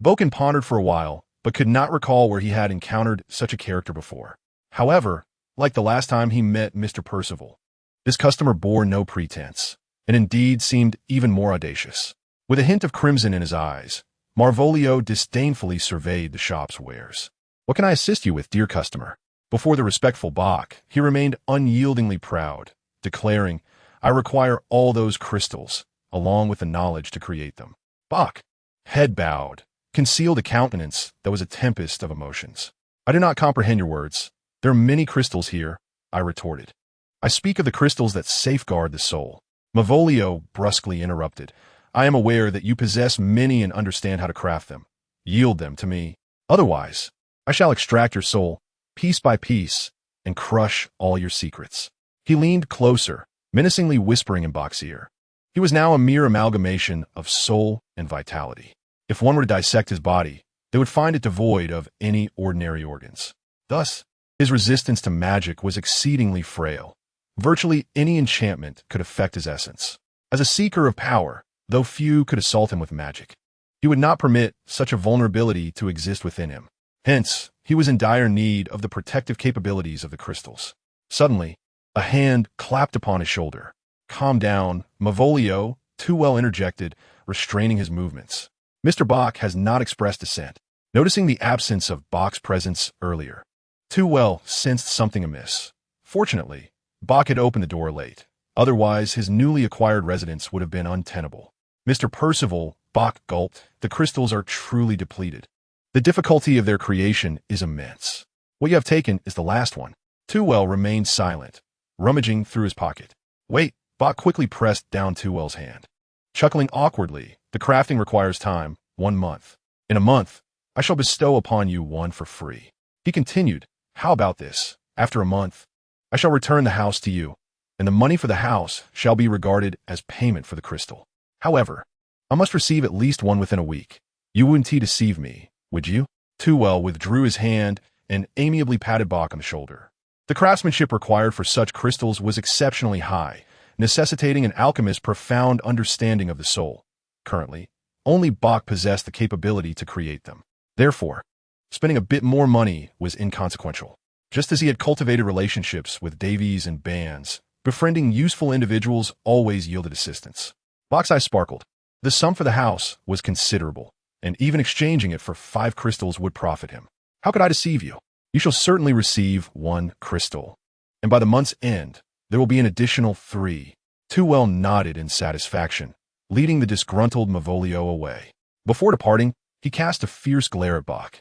[SPEAKER 1] Boken pondered for a while, but could not recall where he had encountered such a character before. However, like the last time he met Mr. Percival, this customer bore no pretense, and indeed seemed even more audacious. With a hint of crimson in his eyes, Marvolio disdainfully surveyed the shop's wares. "What can I assist you with, dear customer?" Before the respectful Bach, he remained unyieldingly proud, declaring, "I require all those crystals, along with the knowledge to create them." Bach, head bowed, concealed a countenance that was a tempest of emotions. "I do not comprehend your words. There are many crystals here," I retorted. "I speak of the crystals that safeguard the soul." Marvolio brusquely interrupted. "I am aware that you possess many and understand how to craft them. Yield them to me. Otherwise, I shall extract your soul, piece by piece, and crush all your secrets." He leaned closer, menacingly whispering in Bach's ear. He was now a mere amalgamation of soul and vitality. If one were to dissect his body, they would find it devoid of any ordinary organs. Thus, his resistance to magic was exceedingly frail. Virtually any enchantment could affect his essence. As a seeker of power, though few could assault him with magic, he would not permit such a vulnerability to exist within him. Hence, he was in dire need of the protective capabilities of the crystals. Suddenly, a hand clapped upon his shoulder. "Calm down, Marvolio," too well interjected, restraining his movements. Mr. Bach has not expressed dissent. Noticing the absence of Bach's presence earlier, too well sensed something amiss. Fortunately, Bach had opened the door late. Otherwise, his newly acquired residence would have been untenable. "Mr. Percival," Bach gulped, "the crystals are truly depleted. The difficulty of their creation is immense. What you have taken is the last one." Too-well remained silent, rummaging through his pocket. "Wait," Bach quickly pressed down Too-well's hand. Chuckling awkwardly, "The crafting requires time, 1 month. In a month, I shall bestow upon you one for free." He continued, "How about this? After a month, I shall return the house to you, and the money for the house shall be regarded as payment for the crystal. However, I must receive at least one within a week. You wouldn't deceive me, would you?" Too-well withdrew his hand and amiably patted Bach on the shoulder. The craftsmanship required for such crystals was exceptionally high, necessitating an alchemist's profound understanding of the soul. Currently, only Bach possessed the capability to create them. Therefore, spending a bit more money was inconsequential. Just as he had cultivated relationships with Davies and Bands, befriending useful individuals always yielded assistance. Bach's eyes sparkled. The sum for the house was considerable, and even exchanging it for 5 crystals would profit him. "How could I deceive you? You shall certainly receive 1 crystal, and by the month's end, there will be an additional 3. Too-well nodded in satisfaction, leading the disgruntled Marvolio away. Before departing, he cast a fierce glare at Bach,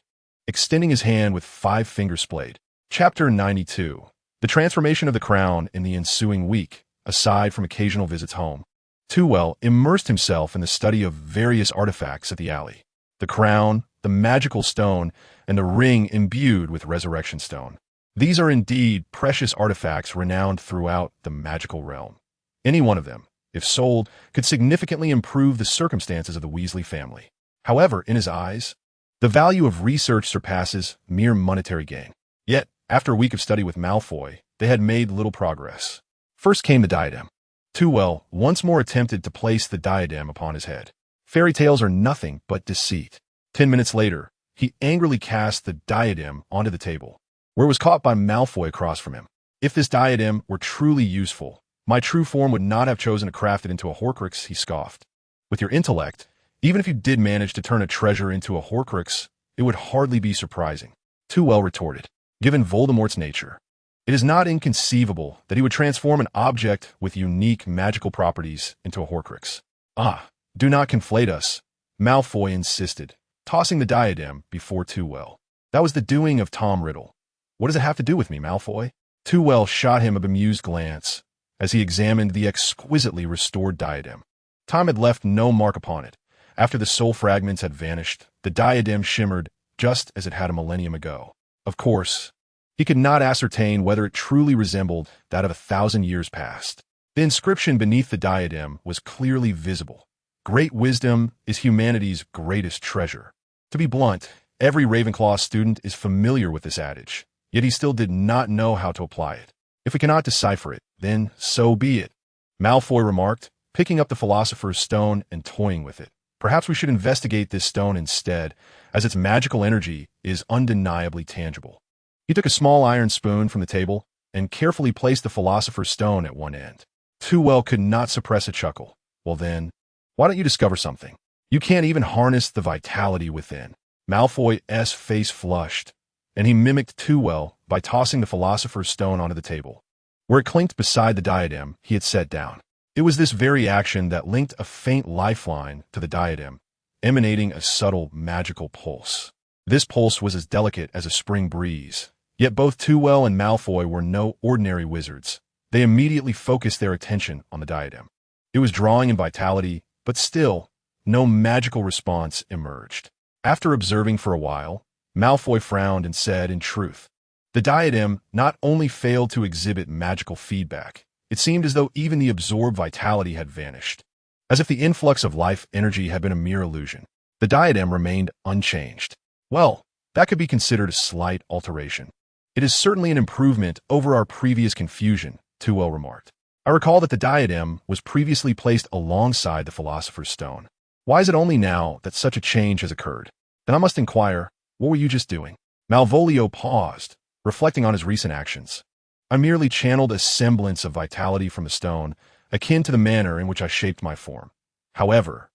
[SPEAKER 1] extending his hand with 5 fingers splayed. Chapter 92. The transformation of the crown in the ensuing week, aside from occasional visits home. Too-well immersed himself in the study of various artifacts at the alley. The crown, the magical stone, and the ring imbued with resurrection stone. These are indeed precious artifacts renowned throughout the magical realm. Any one of them, if sold, could significantly improve the circumstances of the Weasley family. However, in his eyes, the value of research surpasses mere monetary gain. Yet, after a week of study with Malfoy, they had made little progress. First came the diadem. Tewell once more attempted to place the diadem upon his head. Fairy tales are nothing but deceit. 10 minutes later, he angrily cast the diadem onto the table, where it was caught by Malfoy across from him. If this diadem were truly useful, my true form would not have chosen to craft it into a Horcrux, he scoffed. With your intellect, even if you did manage to turn a treasure into a Horcrux, it would hardly be surprising. Tewell retorted. Given Voldemort's nature, it is not inconceivable that he would transform an object with unique magical properties into a Horcrux. Ah, do not conflate us, Malfoy insisted, tossing the diadem before Tewell. That was the doing of Tom Riddle. What does it have to do with me, Malfoy? Tewell shot him a bemused glance as he examined the exquisitely restored diadem. Time had left no mark upon it. After the soul fragments had vanished, the diadem shimmered just as it had a millennium ago. Of course, he could not ascertain whether it truly resembled that of 1,000 years past. The inscription beneath the diadem was clearly visible. Great wisdom is humanity's greatest treasure. To be blunt, every Ravenclaw student is familiar with this adage, yet he still did not know how to apply it. If we cannot decipher it, then so be it, Malfoy remarked, picking up the Philosopher's Stone and toying with it. Perhaps we should investigate this stone instead, as its magical energy is undeniably tangible. He took a small iron spoon from the table and carefully placed the Philosopher's Stone at one end. Tewell could not suppress a chuckle. Well then, why don't you discover something? You can't even harness the vitality within. Malfoy's face flushed, and he mimicked Tewell by tossing the Philosopher's Stone onto the table. Where it clinked beside the diadem, he had set down. It was this very action that linked a faint lifeline to the diadem, emanating a subtle magical pulse. This pulse was as delicate as a spring breeze, yet both Tewell and Malfoy were no ordinary wizards. They immediately focused their attention on the diadem. It was drawing in vitality, but still, no magical response emerged. After observing for a while, Malfoy frowned and said, in truth, the diadem not only failed to exhibit magical feedback, it seemed as though even the absorbed vitality had vanished. As if the influx of life energy had been a mere illusion, the diadem remained unchanged. Well, that could be considered a slight alteration. It is certainly an improvement over our previous confusion, Tewell remarked. I recall that the diadem was previously placed alongside the Philosopher's Stone. Why is it only now that such a change has occurred? Then I must inquire, what were you just doing? Malvolio paused, reflecting on his recent actions. I merely channeled a semblance of vitality from the stone, akin to the manner in which I shaped my form. However,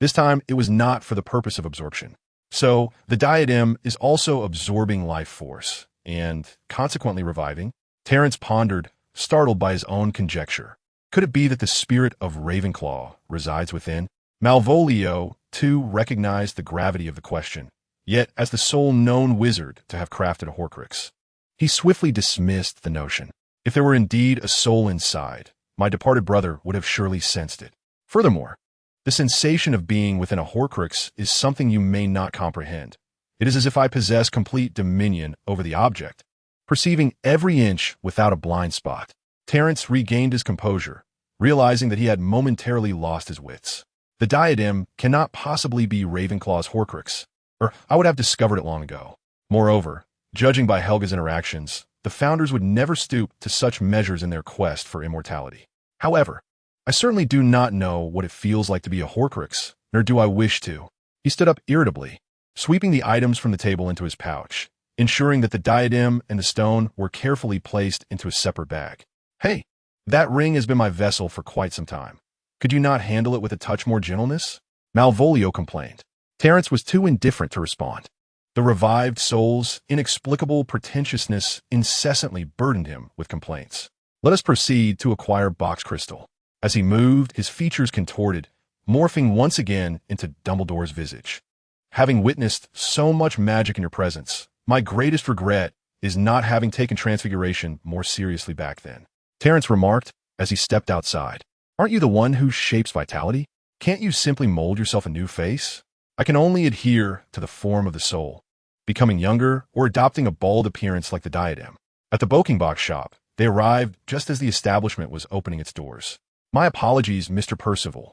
[SPEAKER 1] this time it was not for the purpose of absorption. So, the diadem is also absorbing life force, and consequently reviving. Terence pondered, startled by his own conjecture. Could it be that the spirit of Ravenclaw resides within? Malvolio, too, recognized the gravity of the question, yet as the sole known wizard to have crafted a Horcrux, he swiftly dismissed the notion. If there were indeed a soul inside, my departed brother would have surely sensed it. Furthermore, the sensation of being within a Horcrux is something you may not comprehend. It is as if I possess complete dominion over the object, perceiving every inch without a blind spot. Terence regained his composure, realizing that he had momentarily lost his wits. The diadem cannot possibly be Ravenclaw's Horcrux, or I would have discovered it long ago. Moreover, judging by Helga's interactions, the founders would never stoop to such measures in their quest for immortality. However, I certainly do not know what it feels like to be a Horcrux, nor do I wish to. He stood up irritably, sweeping the items from the table into his pouch, ensuring that the diadem and the stone were carefully placed into a separate bag. Hey, that ring has been my vessel for quite some time. Could you not handle it with a touch more gentleness? Malvolio complained. Terence was too indifferent to respond. The revived soul's inexplicable pretentiousness incessantly burdened him with complaints. Let us proceed to acquire Box Crystal. As he moved, his features contorted, morphing once again into Dumbledore's visage. Having witnessed so much magic in your presence, my greatest regret is not having taken Transfiguration more seriously back then, Terence remarked as he stepped outside. Aren't you the one who shapes vitality? Can't you simply mold yourself a new face? I can only adhere to the form of the soul, becoming younger or adopting a bald appearance like the diadem. At the Boking shop, they arrived just as the establishment was opening its doors. My apologies, Mr. Percival.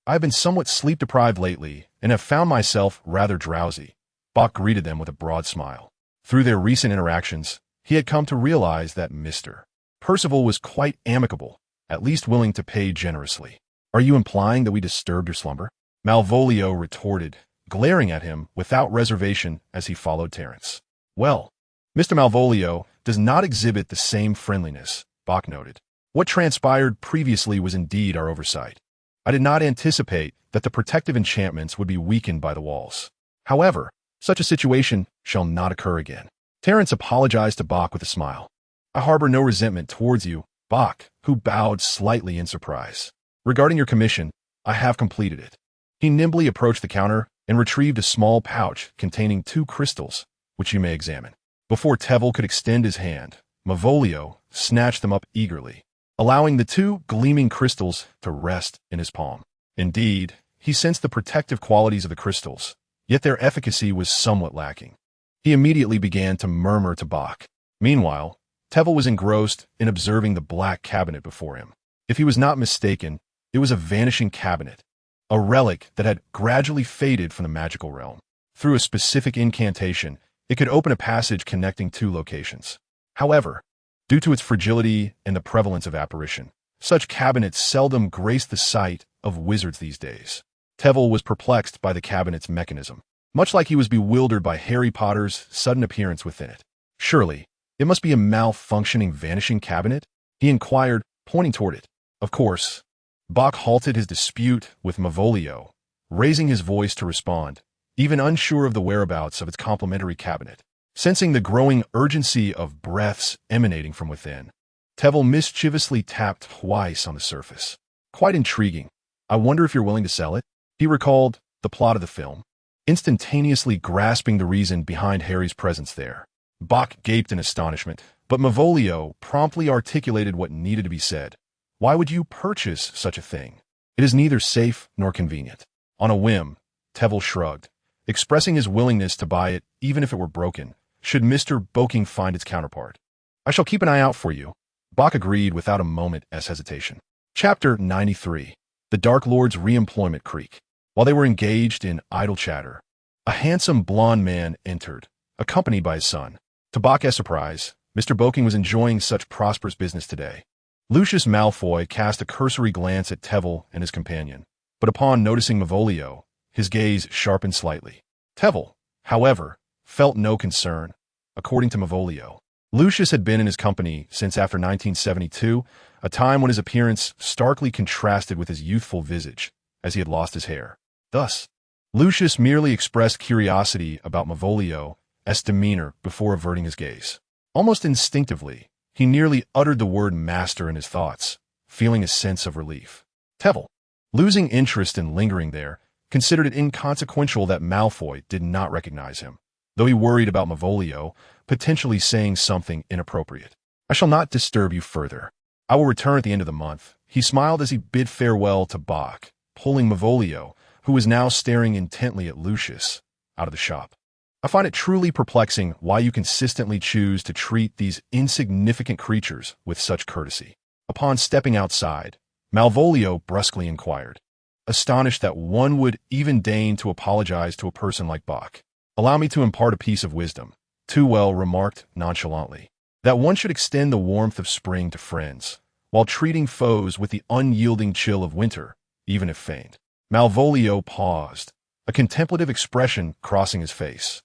[SPEAKER 1] I've been somewhat sleep-deprived lately and have found myself rather drowsy. Bach greeted them with a broad smile. Through their recent interactions, he had come to realize that Mr. Percival was quite amicable, at least willing to pay generously. Are you implying that we disturbed your slumber? Malvolio retorted, glaring at him without reservation as he followed Terence. Well, Mr. Malvolio does not exhibit the same friendliness, Bach noted. What transpired previously was indeed our oversight. I did not anticipate that the protective enchantments would be weakened by the walls. However, such a situation shall not occur again. Terence apologized to Bach with a smile. I harbor no resentment towards you, Bach, who bowed slightly in surprise. Regarding your commission, I have completed it. He nimbly approached the counter and retrieved a small pouch containing 2 crystals, which you may examine. Before Tevel could extend his hand, Malvolio snatched them up eagerly, allowing the 2 gleaming crystals to rest in his palm. Indeed, he sensed the protective qualities of the crystals, yet their efficacy was somewhat lacking. He immediately began to murmur to Bach. Meanwhile, Tevel was engrossed in observing the black cabinet before him. If he was not mistaken, it was a vanishing cabinet, a relic that had gradually faded from the magical realm. Through a specific incantation, it could open a passage connecting 2 locations. However, due to its fragility and the prevalence of apparition, such cabinets seldom grace the sight of wizards these days. Tevel was perplexed by the cabinet's mechanism, much like he was bewildered by Harry Potter's sudden appearance within it. Surely, it must be a malfunctioning vanishing cabinet? He inquired, pointing toward it. Of course. Bach halted his dispute with Malvolio, raising his voice to respond, even unsure of the whereabouts of its complementary cabinet. Sensing the growing urgency of breaths emanating from within, Tevel mischievously tapped twice on the surface. Quite intriguing. I wonder if you're willing to sell it? He recalled the plot of the film, instantaneously grasping the reason behind Harry's presence there. Bach gaped in astonishment, but Malvolio promptly articulated what needed to be said. Why would you purchase such a thing? It is neither safe nor convenient. On a whim, Tevel shrugged, expressing his willingness to buy it even if it were broken, should Mr. Boking find its counterpart. I shall keep an eye out for you, Bach agreed without a moment's hesitation. Chapter 93. The Dark Lord's Reemployment Creek. While they were engaged in idle chatter, a handsome blond man entered, accompanied by his son. To Bach's surprise, Mr. Boking was enjoying such prosperous business today. Lucius Malfoy cast a cursory glance at Tevel and his companion, but upon noticing Malvolio, his gaze sharpened slightly. Tevel, however, felt no concern. According to Malvolio, Lucius had been in his company since after 1972, a time when his appearance starkly contrasted with his youthful visage, as he had lost his hair. Thus, Lucius merely expressed curiosity about Malvolio's demeanor before averting his gaze. Almost instinctively, he nearly uttered the word master in his thoughts, feeling a sense of relief. Tevel, losing interest in lingering there, considered it inconsequential that Malfoy did not recognize him, though he worried about Malvolio potentially saying something inappropriate. I shall not disturb you further. I will return at the end of the month. He smiled as he bid farewell to Bach, pulling Malvolio, who was now staring intently at Lucius, out of the shop. I find it truly perplexing why you consistently choose to treat these insignificant creatures with such courtesy. Upon stepping outside, Malvolio brusquely inquired, astonished that one would even deign to apologize to a person like Bach. Allow me to impart a piece of wisdom, Tewell remarked nonchalantly, that one should extend the warmth of spring to friends, while treating foes with the unyielding chill of winter, even if feigned. Malvolio paused, a contemplative expression crossing his face.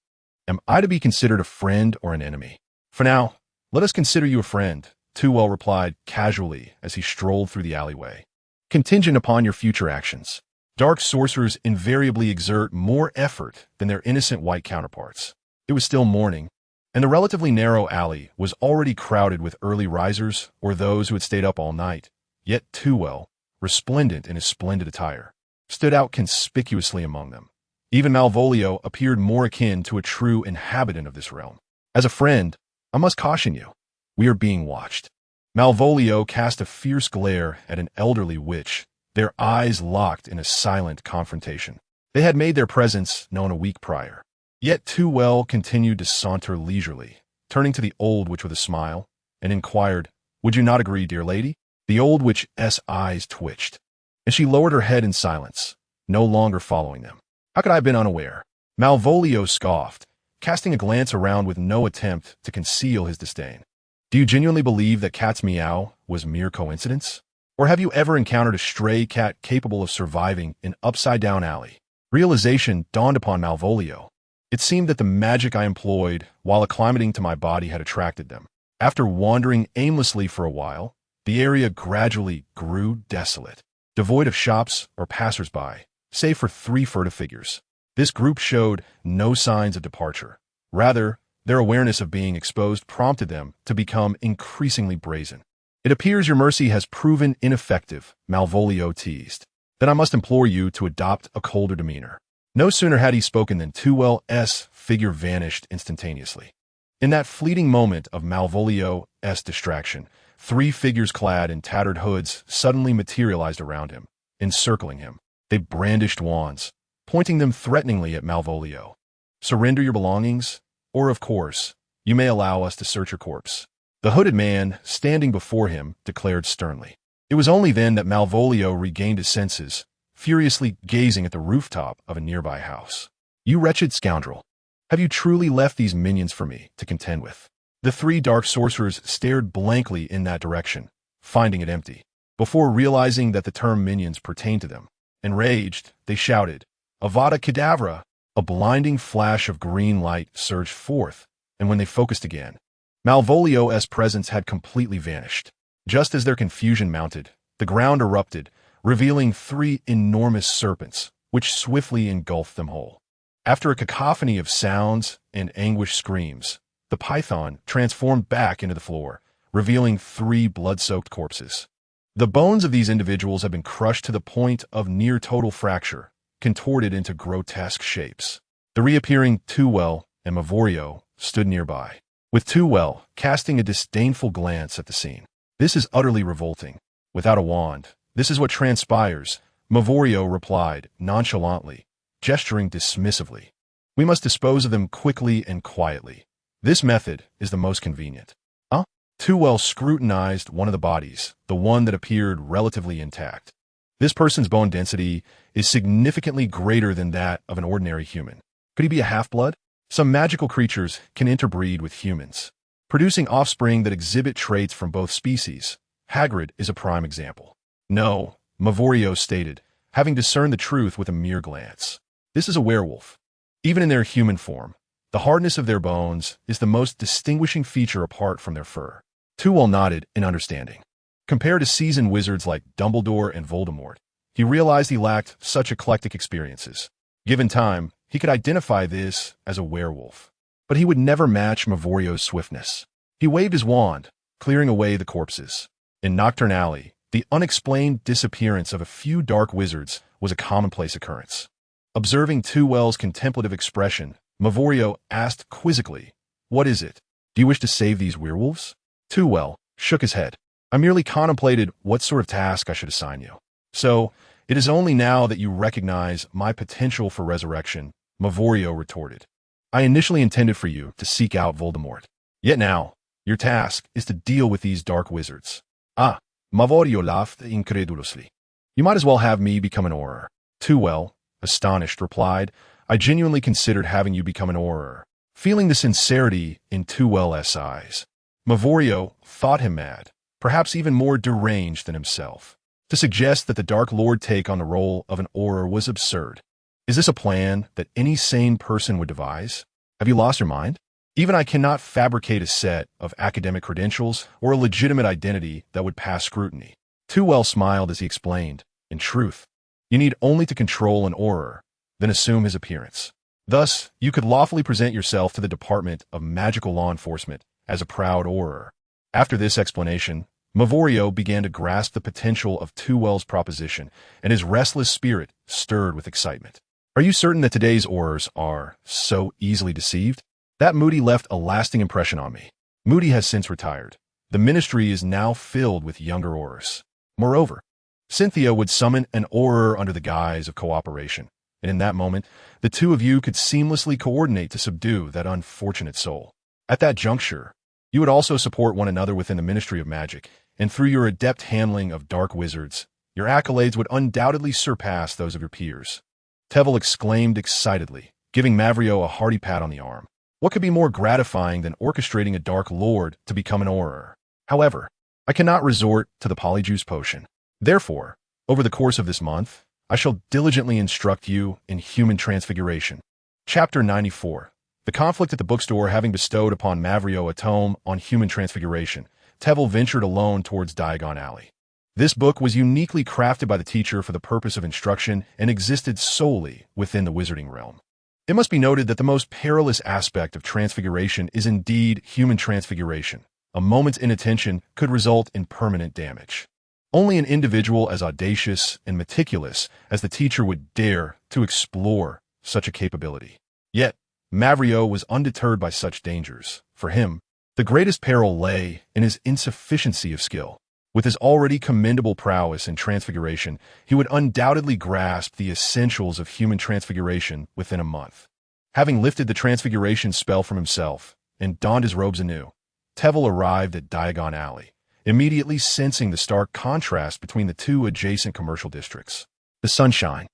[SPEAKER 1] Am I to be considered a friend or an enemy? For now, let us consider you a friend, Tewell replied casually as he strolled through the alleyway. Contingent upon your future actions. Dark sorcerers invariably exert more effort than their innocent white counterparts. It was still morning, and the relatively narrow alley was already crowded with early risers or those who had stayed up all night, yet Tewell, resplendent in his splendid attire, stood out conspicuously among them. Even Malvolio appeared more akin to a true inhabitant of this realm. As a friend, I must caution you. We are being watched. Malvolio cast a fierce glare at an elderly witch, their eyes locked in a silent confrontation. They had made their presence known a week prior. Yet Too continued to saunter leisurely, turning to the old witch with a smile, and inquired, "Would you not agree, dear lady?" The old witch's eyes twitched, and she lowered her head in silence, no longer following them. "How could I have been unaware?" Malvolio scoffed, casting a glance around with no attempt to conceal his disdain. "Do you genuinely believe that cat's meow was mere coincidence? Or have you ever encountered a stray cat capable of surviving an upside-down alley?" Realization dawned upon Malvolio. It seemed that the magic I employed while acclimating to my body had attracted them. After wandering aimlessly for a while, the area gradually grew desolate, devoid of shops or passers-by, save for 3 furtive figures. This group showed no signs of departure. Rather, their awareness of being exposed prompted them to become increasingly brazen. "It appears your mercy has proven ineffective," Malvolio teased. "Then I must implore you to adopt a colder demeanor." No sooner had he spoken than Too's figure vanished instantaneously. In that fleeting moment of Malvolio's distraction, 3 figures clad in tattered hoods suddenly materialized around him, encircling him. They brandished wands, pointing them threateningly at Malvolio. "Surrender your belongings, or of course, you may allow us to search your corpse," the hooded man standing before him declared sternly. It was only then that Malvolio regained his senses, furiously gazing at the rooftop of a nearby house. "You wretched scoundrel! Have you truly left these minions for me to contend with?" The 3 dark sorcerers stared blankly in that direction, finding it empty. Before realizing that the term minions pertained to them, enraged, they shouted, "Avada Kedavra!" A blinding flash of green light surged forth, and when they focused again, Malvolio's presence had completely vanished. Just as their confusion mounted, the ground erupted, revealing 3 enormous serpents, which swiftly engulfed them whole. After a cacophony of sounds and anguished screams, the python transformed back into the floor, revealing 3 blood-soaked corpses. The bones of these individuals had been crushed to the point of near-total fracture, contorted into grotesque shapes. The reappearing Too and Mavorio stood nearby, with Too casting a disdainful glance at the scene. "This is utterly revolting. Without a wand, this is what transpires," Mavorio replied nonchalantly, gesturing dismissively. "We must dispose of them quickly and quietly. This method is the most convenient." "Huh?" Too scrutinized one of the bodies, the one that appeared relatively intact. "This person's bone density is significantly greater than that of an ordinary human. Could he be a half-blood? Some magical creatures can interbreed with humans, producing offspring that exhibit traits from both species. Hagrid is a prime example." "No," Mavorio stated, having discerned the truth with a mere glance. "This is a werewolf. Even in their human form, the hardness of their bones is the most distinguishing feature apart from their fur." Too nodded in understanding. Compared to seasoned wizards like Dumbledore and Voldemort, he realized he lacked such eclectic experiences. Given time, he could identify this as a werewolf. But he would never match Mavorio's swiftness. He waved his wand, clearing away the corpses. In Nocturne Alley, the unexplained disappearance of a few dark wizards was a commonplace occurrence. Observing Too's contemplative expression, Mavorio asked quizzically, "What is it? Do you wish to save these werewolves?" Too shook his head. "I merely contemplated what sort of task I should assign you." "So, it is only now that you recognize my potential for resurrection," Mavorio retorted. "I initially intended for you to seek out Voldemort. Yet now, your task is to deal with these dark wizards." "Ah," Mavorio laughed incredulously. "You might as well have me become an Auror." Too astonished, replied, "I genuinely considered having you become an Auror." Feeling the sincerity in Too's eyes, Mavorio thought him mad, perhaps even more deranged than himself. To suggest that the Dark Lord take on the role of an Auror was absurd. Is this a plan that any sane person would devise? Have you lost your mind? Even I cannot fabricate a set of academic credentials or a legitimate identity that would pass scrutiny. Too smiled as he explained, "In truth, you need only to control an Auror, then assume his appearance. Thus, you could lawfully present yourself to the Department of Magical Law Enforcement as a proud Auror." After this explanation, Mavorio began to grasp the potential of Too's proposition, and his restless spirit stirred with excitement. "Are you certain that today's Aurors are so easily deceived?" That Moody left a lasting impression on me. Moody has since retired. The ministry is now filled with younger Aurors. Moreover, Cynthia would summon an Auror under the guise of cooperation. and in that moment, the two of you could seamlessly coordinate to subdue that unfortunate soul. At that juncture, you would also support one another within the Ministry of Magic, and through your adept handling of dark wizards, your accolades would undoubtedly surpass those of your peers. Tevel exclaimed excitedly, giving Mavrio a hearty pat on the arm. What could be more gratifying than orchestrating a Dark Lord to become an Auror? However, I cannot resort to the Polyjuice potion. Therefore, over the course of this month, I shall diligently instruct you in human transfiguration. Chapter 94. The conflict at the bookstore having bestowed upon Mavrio a tome on human transfiguration, Tevel ventured alone towards Diagon Alley. This book was uniquely crafted by the teacher for the purpose of instruction and existed solely within the wizarding realm. It must be noted that the most perilous aspect of transfiguration is indeed human transfiguration. A moment's inattention could result in permanent damage. Only an individual as audacious and meticulous as the teacher would dare to explore such a capability. Yet, Mavrio was undeterred by such dangers. For him, the greatest peril lay in his insufficiency of skill. With his already commendable prowess in transfiguration, he would undoubtedly grasp the essentials of human transfiguration within a month. Having lifted the transfiguration spell from himself and donned his robes anew, Tevel arrived at Diagon Alley, immediately sensing the stark contrast between the two adjacent commercial districts. The sunshine,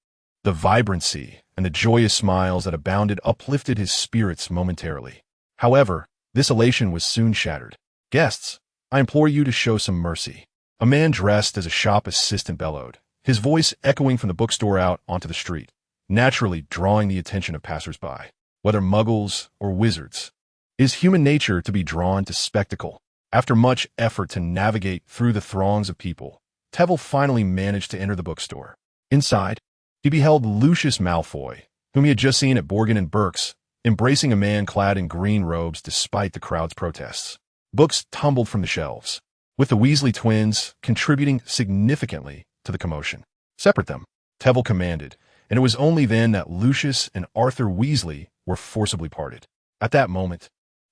[SPEAKER 1] the vibrancy, and the joyous smiles that abounded uplifted his spirits momentarily. However, this elation was soon shattered. Guests, I implore you to show some mercy. A man dressed as a shop assistant bellowed, his voice echoing from the bookstore out onto the street, naturally drawing the attention of passers-by. Whether Muggles or wizards, it is human nature to be drawn to spectacle. After much effort to navigate through the throngs of people, Tevel finally managed to enter the bookstore. Inside, he beheld Lucius Malfoy, whom he had just seen at Borgin and Burke's, embracing a man clad in green robes despite the crowd's protests. Books tumbled from the shelves, with the Weasley twins contributing significantly to the commotion. Separate them, Tevel commanded, and it was only then that Lucius and Arthur Weasley were forcibly parted. At that moment,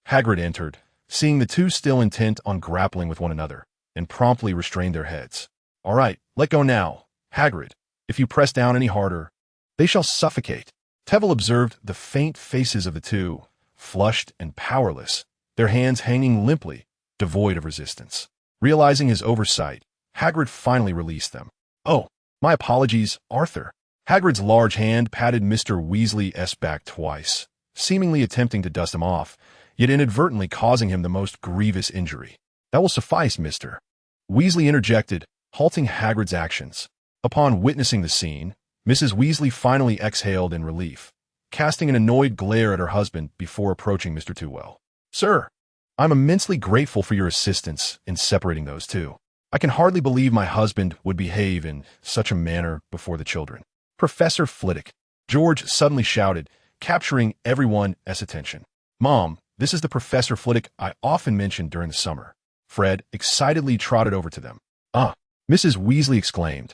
[SPEAKER 1] Hagrid entered, seeing the two still intent on grappling with one another, and promptly restrained their heads. All right, let go now, Hagrid. If you press down any harder, they shall suffocate. Tevel observed the faint faces of the two, flushed and powerless, their hands hanging limply, devoid of resistance. Realizing his oversight, Hagrid finally released them. Oh, my apologies, Arthur. Hagrid's large hand patted Mr. Weasley's back twice, seemingly attempting to dust him off, yet inadvertently causing him the most grievous injury. That will suffice, Mr. Weasley interjected, halting Hagrid's actions. Upon witnessing the scene, Mrs. Weasley finally exhaled in relief, casting an annoyed glare at her husband before approaching Mr. Tewell. Sir, I'm immensely grateful for your assistance in separating those two. I can hardly believe my husband would behave in such a manner before the children. Professor Flitwick, George suddenly shouted, capturing everyone's attention. Mom, this is the Professor Flitwick I often mentioned during the summer. Fred excitedly trotted over to them. Ah, Mrs. Weasley exclaimed,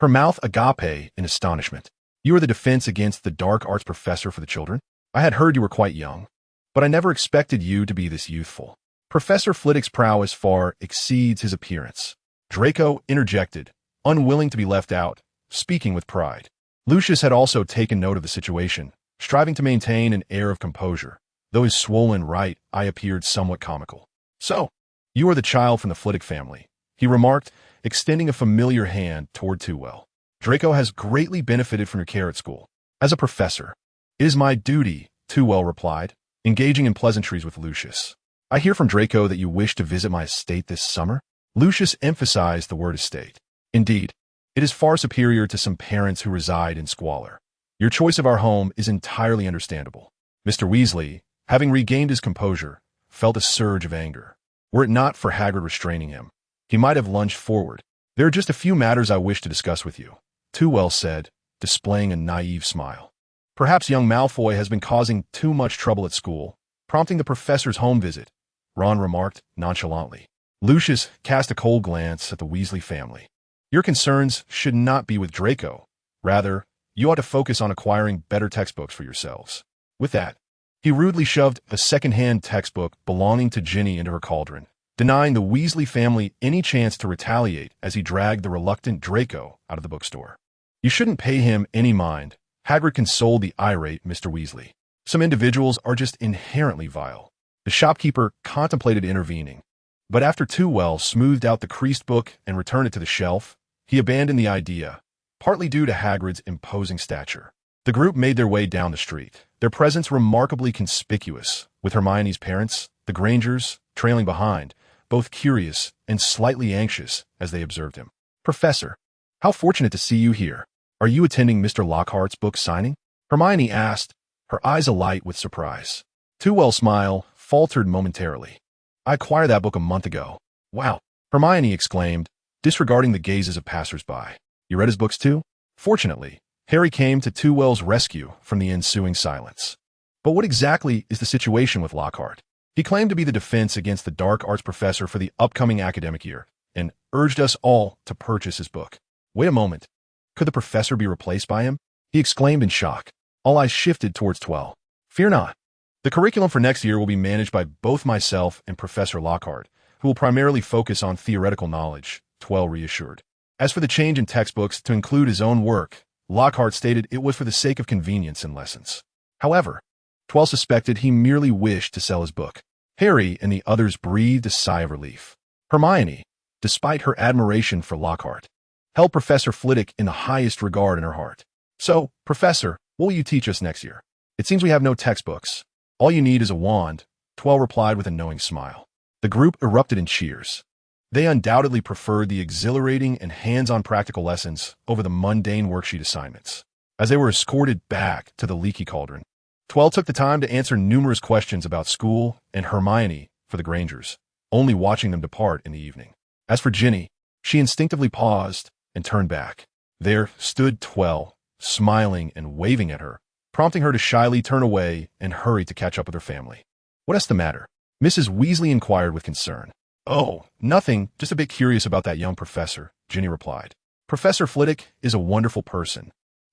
[SPEAKER 1] her mouth agape in astonishment. You are the defense against the dark arts professor for the children? I had heard you were quite young, but I never expected you to be this youthful. Professor Flitwick's prowess far exceeds his appearance. Draco interjected, unwilling to be left out, speaking with pride. Lucius had also taken note of the situation, striving to maintain an air of composure, though his swollen right eye appeared somewhat comical. So, you are the child from the Flitwick family, he remarked, extending a familiar hand toward Tewell. Draco has greatly benefited from your care at school. As a professor, it is my duty, Tewell replied, engaging in pleasantries with Lucius. I hear from Draco that you wish to visit my estate this summer. Lucius emphasized the word estate. Indeed, it is far superior to some parents who reside in squalor. Your choice of our home is entirely understandable. Mr. Weasley, having regained his composure, felt a surge of anger. Were it not for Hagrid restraining him, he might have lunged forward. There are just a few matters I wish to discuss with you, Tewell said, displaying a naive smile. Perhaps young Malfoy has been causing too much trouble at school, prompting the professor's home visit, Ron remarked nonchalantly. Lucius cast a cold glance at the Weasley family. Your concerns should not be with Draco. Rather, you ought to focus on acquiring better textbooks for yourselves. With that, he rudely shoved a second-hand textbook belonging to Ginny into her cauldron, denying the Weasley family any chance to retaliate as he dragged the reluctant Draco out of the bookstore. You shouldn't pay him any mind, Hagrid consoled the irate Mr. Weasley. Some individuals are just inherently vile. The shopkeeper contemplated intervening, but after Tewell smoothed out the creased book and returned it to the shelf, he abandoned the idea, partly due to Hagrid's imposing stature. The group made their way down the street, their presence remarkably conspicuous, with Hermione's parents, the Grangers, trailing behind, both curious and slightly anxious as they observed him. "Professor, how fortunate to see you here. Are you attending Mr. Lockhart's book signing?" Hermione asked, her eyes alight with surprise. Tewell's smile faltered momentarily. "I acquired that book a month ago." "Wow," Hermione exclaimed, disregarding the gazes of passers-by. "You read his books too?" Fortunately, Harry came to Tewell's rescue from the ensuing silence. "But what exactly is the situation with Lockhart?" He claimed to be the defense against the dark arts professor for the upcoming academic year, and urged us all to purchase his book. "Wait a moment. Could the professor be replaced by him?" he exclaimed in shock. All eyes shifted towards Twell. "Fear not. The curriculum for next year will be managed by both myself and Professor Lockhart, who will primarily focus on theoretical knowledge," Twell reassured. As for the change in textbooks to include his own work, Lockhart stated it was for the sake of convenience in lessons. However, Twell suspected he merely wished to sell his book. Harry and the others breathed a sigh of relief. Hermione, despite her admiration for Lockhart, held Professor Flitwick in the highest regard in her heart. "So, Professor, what will you teach us next year? It seems we have no textbooks. All you need is a wand," Twell replied with a knowing smile. The group erupted in cheers. They undoubtedly preferred the exhilarating and hands-on practical lessons over the mundane worksheet assignments. As they were escorted back to the leaky cauldron, Twell took the time to answer numerous questions about school and Hermione for the Grangers, only watching them depart in the evening. As for Ginny, she instinctively paused and turned back. There stood Twell, smiling and waving at her, prompting her to shyly turn away and hurry to catch up with her family. "What's the matter?" Mrs. Weasley inquired with concern. "Oh, nothing, just a bit curious about that young professor," Ginny replied. "Professor Flitwick is a wonderful person,"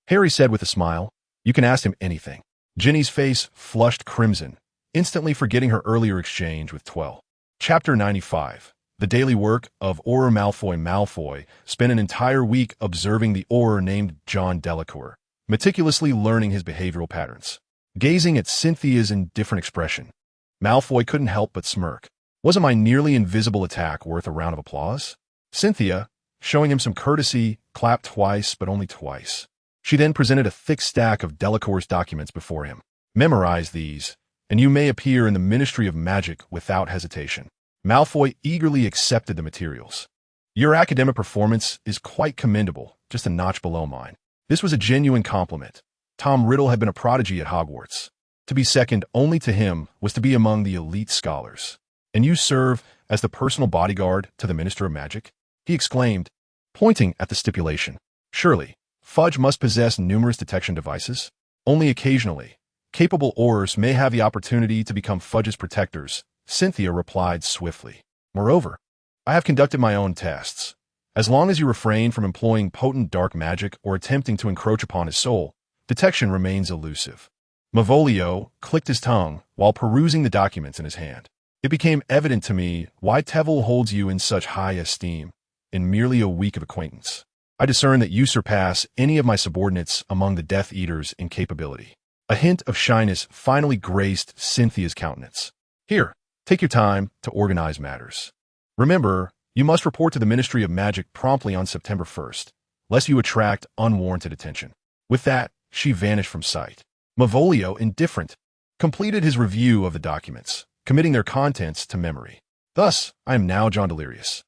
[SPEAKER 1] Harry said with a smile. "You can ask him anything." Ginny's face flushed crimson, instantly forgetting her earlier exchange with Twell. Chapter 95. The daily work of Auror Malfoy spent an entire week observing the Auror named John Delacour, meticulously learning his behavioral patterns. Gazing at Cynthia's indifferent expression, Malfoy couldn't help but smirk. Wasn't my nearly invisible attack worth a round of applause? Cynthia, showing him some courtesy, clapped twice, but only twice. She then presented a thick stack of Delacour's documents before him. "Memorize these, and you may appear in the Ministry of Magic without hesitation." Malfoy eagerly accepted the materials. "Your academic performance is quite commendable, just a notch below mine." This was a genuine compliment. Tom Riddle had been a prodigy at Hogwarts. To be second only to him was to be among the elite scholars. "And you serve as the personal bodyguard to the Minister of Magic?" he exclaimed, pointing at the stipulation. "Surely, Fudge must possess numerous detection devices." "Only occasionally. Capable Aurors may have the opportunity to become Fudge's protectors," Cynthia replied swiftly. "Moreover, I have conducted my own tests. As long as you refrain from employing potent dark magic or attempting to encroach upon his soul, detection remains elusive." Malvolio clicked his tongue while perusing the documents in his hand. "It became evident to me why Tevel holds you in such high esteem in merely a week of acquaintance. I discern that you surpass any of my subordinates among the Death Eaters in capability." A hint of shyness finally graced Cynthia's countenance. "Here, take your time to organize matters. Remember, you must report to the Ministry of Magic promptly on September 1st, lest you attract unwarranted attention." With that, she vanished from sight. Malvolio, indifferent, completed his review of the documents, committing their contents to memory. "Thus, I am now John Delirious."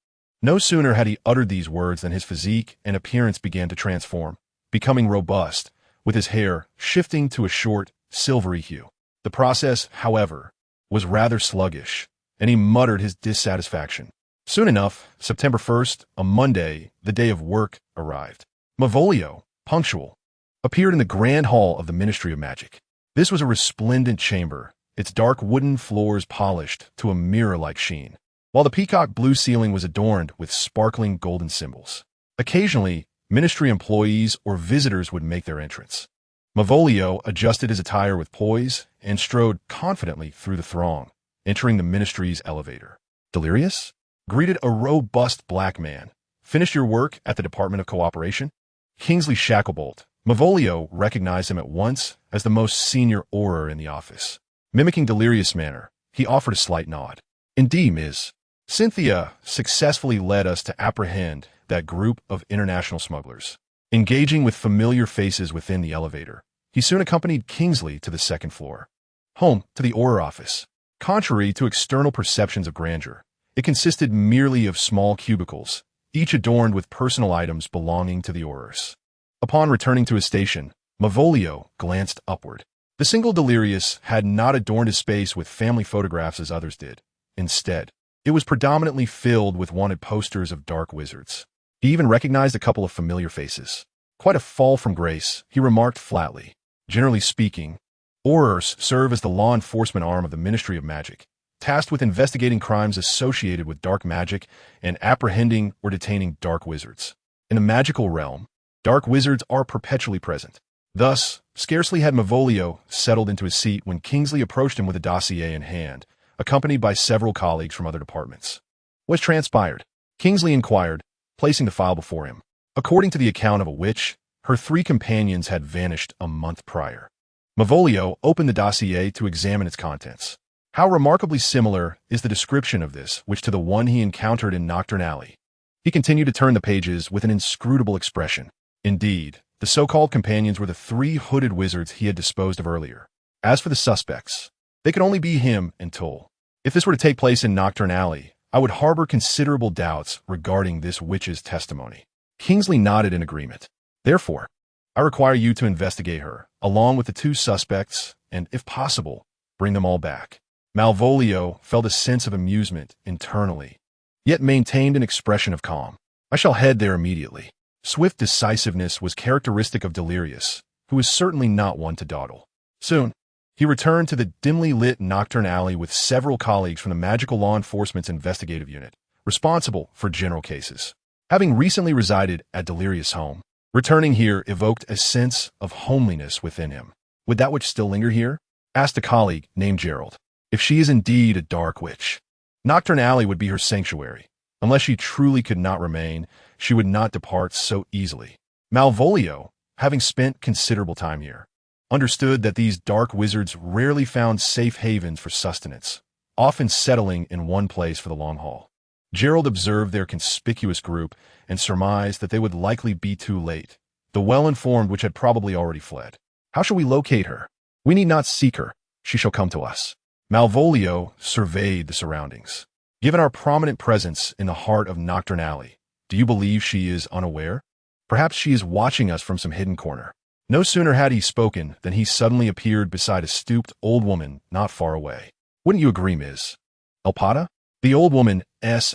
[SPEAKER 1] No sooner had he uttered these words than his physique and appearance began to transform, becoming robust, with his hair shifting to a short, silvery hue. The process, however, was rather sluggish, and he muttered his dissatisfaction. Soon enough, September 1st, a Monday, the day of work, arrived. Malvolio, punctual, appeared in the grand hall of the Ministry of Magic. This was a resplendent chamber, its dark wooden floors polished to a mirror-like sheen, while the peacock blue ceiling was adorned with sparkling golden symbols. Occasionally, ministry employees or visitors would make their entrance. Malvolio adjusted his attire with poise and strode confidently through the throng, entering the ministry's elevator. "Delirious?" greeted a robust black man. "Finished your work at the Department of Cooperation?" Kingsley Shacklebolt, Malvolio recognized him at once as the most senior Auror in the office. Mimicking Delirious' manner, he offered a slight nod. Indeed, Ms. Cynthia successfully led us to apprehend that group of international smugglers. Engaging with familiar faces within the elevator, he soon accompanied Kingsley to the second floor, home to the Auror office. Contrary to external perceptions of grandeur, it consisted merely of small cubicles, each adorned with personal items belonging to the Aurors. Upon returning to his station, Malvolio glanced upward. The single Delirious had not adorned his space with family photographs as others did. Instead, it was predominantly filled with wanted posters of dark wizards. He even recognized a couple of familiar faces. Quite a fall from grace, he remarked flatly. Generally speaking, Aurors serve as the law enforcement arm of the Ministry of Magic, tasked with investigating crimes associated with dark magic and apprehending or detaining dark wizards. In the magical realm, dark wizards are perpetually present. Thus, scarcely had Malvolio settled into his seat when Kingsley approached him with a dossier in hand, accompanied by several colleagues from other departments. What transpired? Kingsley inquired, placing the file before him. According to the account of a witch, her 3 companions had vanished a month prior. Malvolio opened the dossier to examine its contents. How remarkably similar is the description of this which to the one he encountered in Nocturne Alley. He continued to turn the pages with an inscrutable expression. Indeed, the so-called companions were the 3 hooded wizards he had disposed of earlier. As for the suspects, they could only be him and Toll. If this were to take place in Nocturne Alley, I would harbor considerable doubts regarding this witch's testimony. Kingsley nodded in agreement. Therefore, I require you to investigate her, along with the 2 suspects, and, if possible, bring them all back. Malvolio felt a sense of amusement internally, yet maintained an expression of calm. I shall head there immediately. Swift decisiveness was characteristic of Delirious, who was certainly not one to dawdle. Soon, he returned to the dimly lit Nocturne Alley with several colleagues from the Magical Law Enforcement's investigative unit, responsible for general cases. Having recently resided at Delirious' home, returning here evoked a sense of homeliness within him. Would that witch still linger here? Asked a colleague named Gerald. If she is indeed a dark witch, Nocturne Alley would be her sanctuary. Unless she truly could not remain, she would not depart so easily. Malvolio, having spent considerable time here, understood that these dark wizards rarely found safe havens for sustenance, often settling in one place for the long haul. Gerald observed their conspicuous group and surmised that they would likely be too late, the well-informed which had probably already fled. How shall we locate her? We need not seek her. She shall come to us. Malvolio surveyed the surroundings. Given our prominent presence in the heart of Nocturne Alley, do you believe she is unaware? Perhaps she is watching us from some hidden corner. No sooner had he spoken than he suddenly appeared beside a stooped old woman not far away. Wouldn't you agree, Ms. Elpata? The old woman's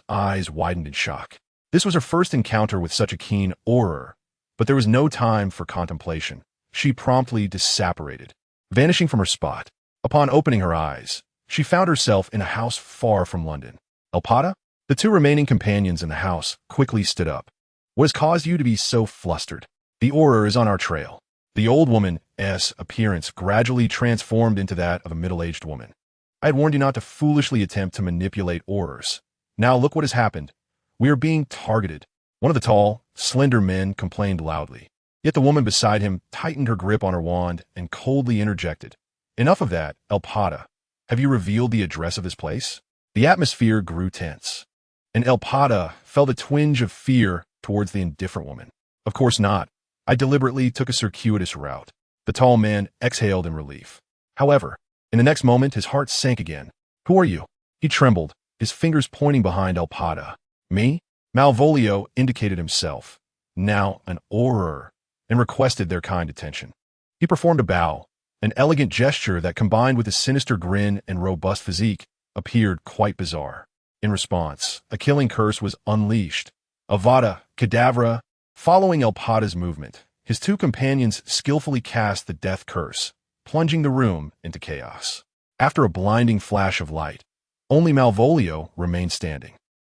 [SPEAKER 1] eyes widened in shock. This was her first encounter with such a keen Auror, but there was no time for contemplation. She promptly disapparated, vanishing from her spot. Upon opening her eyes, she found herself in a house far from London. Elpata? The 2 remaining companions in the house quickly stood up. What has caused you to be so flustered? The Auror is on our trail. The old woman's appearance gradually transformed into that of a middle-aged woman. I had warned you not to foolishly attempt to manipulate Aurors. Now look what has happened. We are being targeted. One of the tall, slender men complained loudly. Yet the woman beside him tightened her grip on her wand and coldly interjected. Enough of that, Elpata. Have you revealed the address of this place? The atmosphere grew tense, and Elpata felt a twinge of fear towards the indifferent woman. Of course not. I deliberately took a circuitous route. The tall man exhaled in relief. However, in the next moment his heart sank again. Who are you? He trembled, his fingers pointing behind Elpata. Me? Malvolio indicated himself, now an Auror, and requested their kind attention. He performed a bow, an elegant gesture that combined with a sinister grin and robust physique appeared quite bizarre. In response, a killing curse was unleashed. Avada Kedavra. Following Elpata's movement, his 2 companions skillfully cast the death curse, plunging the room into chaos. After a blinding flash of light, only Malvolio remained standing.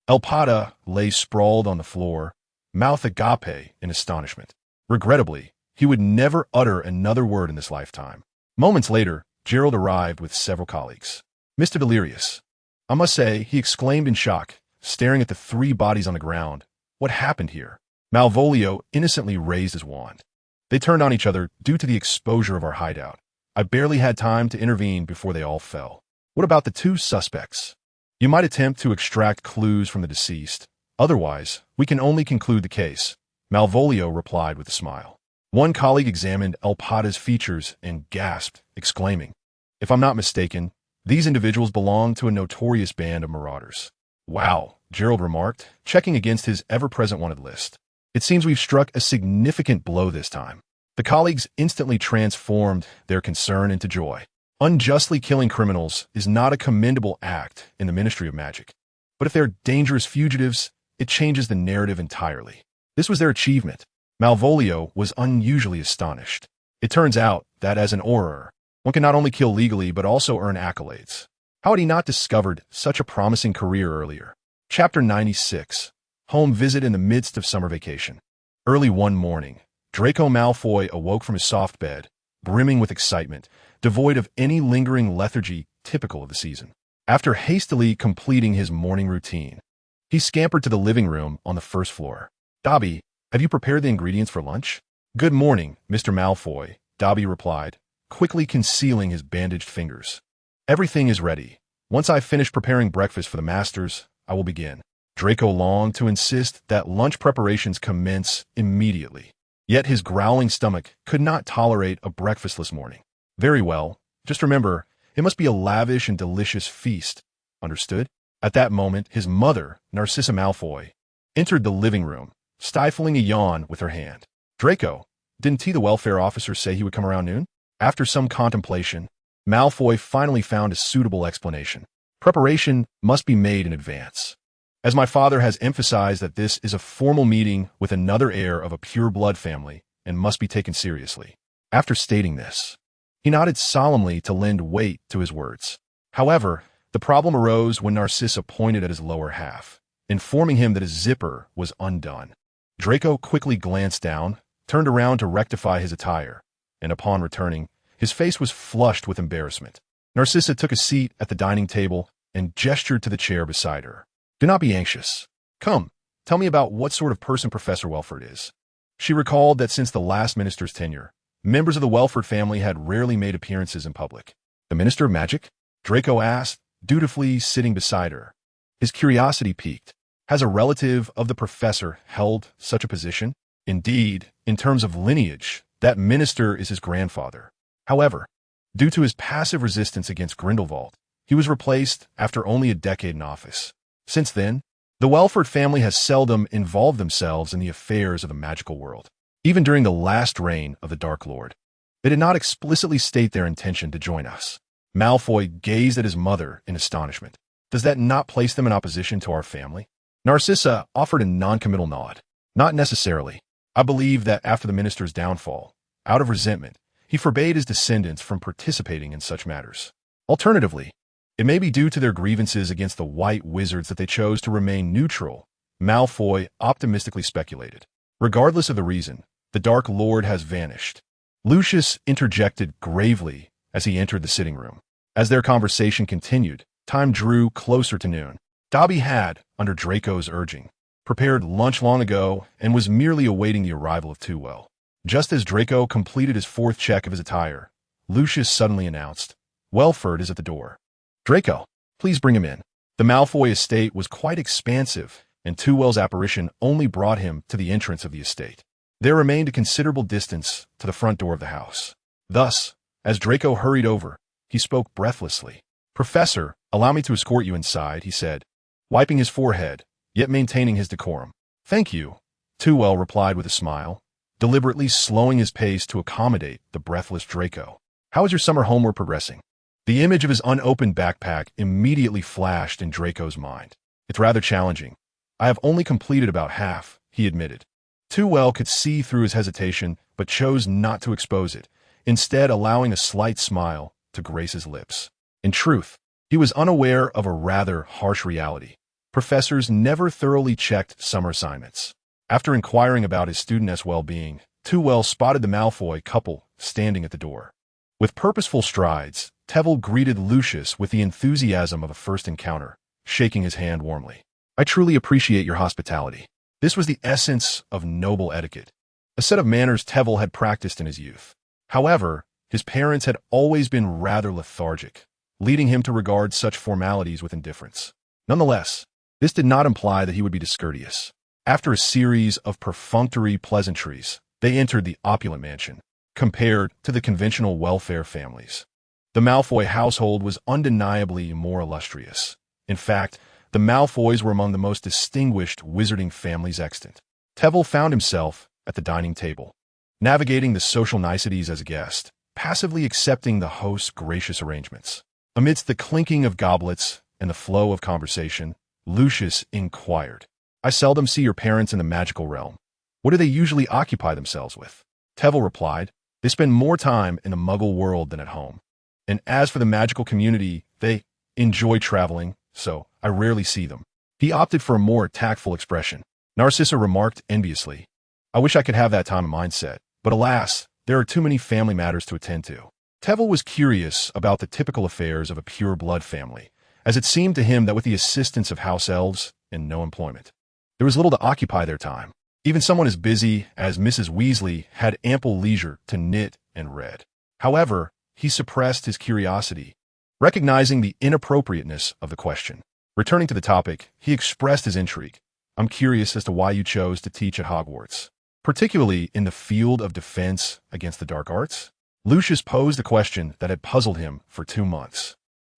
[SPEAKER 1] Elpata lay sprawled on the floor, mouth agape in astonishment. Regrettably, he would never utter another word in this lifetime. Moments later, Gerald arrived with several colleagues. Mr. Delirious, I must say, he exclaimed in shock, staring at the 3 bodies on the ground. What happened here? Malvolio innocently raised his wand. They turned on each other due to the exposure of our hideout. I barely had time to intervene before they all fell. What about the two suspects? You might attempt to extract clues from the deceased. Otherwise, we can only conclude the case, Malvolio replied with a smile. One colleague examined Elpada's features and gasped, exclaiming, "If I'm not mistaken, these individuals belong to a notorious band of marauders." "Wow," Gerald remarked, checking against his ever-present wanted list. "It seems we've struck a significant blow this time." The colleagues instantly transformed their concern into joy. Unjustly killing criminals is not a commendable act in the Ministry of Magic. But if they're dangerous fugitives, it changes the narrative entirely. This was their achievement. Malvolio was unusually astonished. It turns out that as an Auror, one can not only kill legally but also earn accolades. How had he not discovered such a promising career earlier? Chapter 96. Home Visit in the Midst of Summer Vacation. Early one morning, Draco Malfoy awoke from his soft bed, brimming with excitement, devoid of any lingering lethargy typical of the season. After hastily completing his morning routine, he scampered to the living room on the first floor. "Dobby, have you prepared the ingredients for lunch?" "Good morning, Mr. Malfoy," Dobby replied, quickly concealing his bandaged fingers. "Everything is ready. Once I've finished preparing breakfast for the masters, I will begin." Draco longed to insist that lunch preparations commence immediately. Yet his growling stomach could not tolerate a breakfastless morning. "Very well. Just remember, it must be a lavish and delicious feast. Understood?" At that moment, his mother, Narcissa Malfoy, entered the living room, stifling a yawn with her hand. "Draco, didn't the welfare officer say he would come around noon?" After some contemplation, Malfoy finally found a suitable explanation. "Preparation must be made in advance. As my father has emphasized that this is a formal meeting with another heir of a pure-blood family and must be taken seriously." After stating this, he nodded solemnly to lend weight to his words. However, the problem arose when Narcissa pointed at his lower half, informing him that his zipper was undone. Draco quickly glanced down, turned around to rectify his attire, and upon returning, his face was flushed with embarrassment. Narcissa took a seat at the dining table and gestured to the chair beside her. "Do not be anxious. Come, tell me about what sort of person Professor Welford is." She recalled that since the last minister's tenure, members of the Welford family had rarely made appearances in public. "The Minister of Magic?" Draco asked, dutifully sitting beside her. His curiosity piqued. Has a relative of the professor held such a position? Indeed, in terms of lineage, that minister is his grandfather. However, due to his passive resistance against Grindelwald, he was replaced after only a decade in office. Since then, the Welford family has seldom involved themselves in the affairs of the magical world. Even during the last reign of the Dark Lord, they did not explicitly state their intention to join us. Malfoy gazed at his mother in astonishment. "Does that not place them in opposition to our family?" Narcissa offered a non-committal nod. "Not necessarily. I believe that after the minister's downfall, out of resentment, he forbade his descendants from participating in such matters. Alternatively, it may be due to their grievances against the White Wizards that they chose to remain neutral," Malfoy optimistically speculated. "Regardless of the reason, the Dark Lord has vanished." Lucius interjected gravely as he entered the sitting room. As their conversation continued, time drew closer to noon. Dobby had, under Draco's urging, prepared lunch long ago and was merely awaiting the arrival of Tewell. Just as Draco completed his fourth check of his attire, Lucius suddenly announced, "Welford is at the door. Draco, please bring him in." The Malfoy estate was quite expansive, and Tewell's apparition only brought him to the entrance of the estate. There remained a considerable distance to the front door of the house. Thus, as Draco hurried over, he spoke breathlessly. "Professor, allow me to escort you inside," he said, wiping his forehead, yet maintaining his decorum. "Thank you," Tewell replied with a smile, deliberately slowing his pace to accommodate the breathless Draco. "How is your summer homework progressing?" The image of his unopened backpack immediately flashed in Draco's mind. "It's rather challenging. I have only completed about half," he admitted. Tewell could see through his hesitation, but chose not to expose it, instead allowing a slight smile to grace his lips. In truth, he was unaware of a rather harsh reality. Professors never thoroughly checked summer assignments. After inquiring about his studentess' well-being, Tewell spotted the Malfoy couple standing at the door. With purposeful strides, Tevel greeted Lucius with the enthusiasm of a first encounter, shaking his hand warmly. "I truly appreciate your hospitality. This was the essence of noble etiquette." a set of manners Tevel had practiced in his youth. However, his parents had always been rather lethargic, leading him to regard such formalities with indifference. Nonetheless, this did not imply that he would be discourteous. After a series of perfunctory pleasantries, they entered the opulent mansion, compared to the conventional welfare families. The Malfoy household was undeniably more illustrious. In fact, the Malfoys were among the most distinguished wizarding families extant. Tevel found himself at the dining table, navigating the social niceties as a guest, passively accepting the host's gracious arrangements. Amidst the clinking of goblets and the flow of conversation, Lucius inquired, "I seldom see your parents in the magical realm. What do they usually occupy themselves with?" Tevel replied, "They spend more time in the Muggle world than at home. And as for the magical community, they enjoy traveling, so I rarely see them." He opted for a more tactful expression. Narcissa remarked enviously, "I wish I could have that time and mindset, but alas, there are too many family matters to attend to." Tevel was curious about the typical affairs of a pure-blood family, as it seemed to him that with the assistance of house elves and no employment, there was little to occupy their time. Even someone as busy as Mrs. Weasley had ample leisure to knit and read. However, he suppressed his curiosity, recognizing the inappropriateness of the question. Returning to the topic, he expressed his intrigue. "I'm curious as to why you chose to teach at Hogwarts, particularly in the field of defense against the dark arts." Lucius posed a question that had puzzled him for 2 months.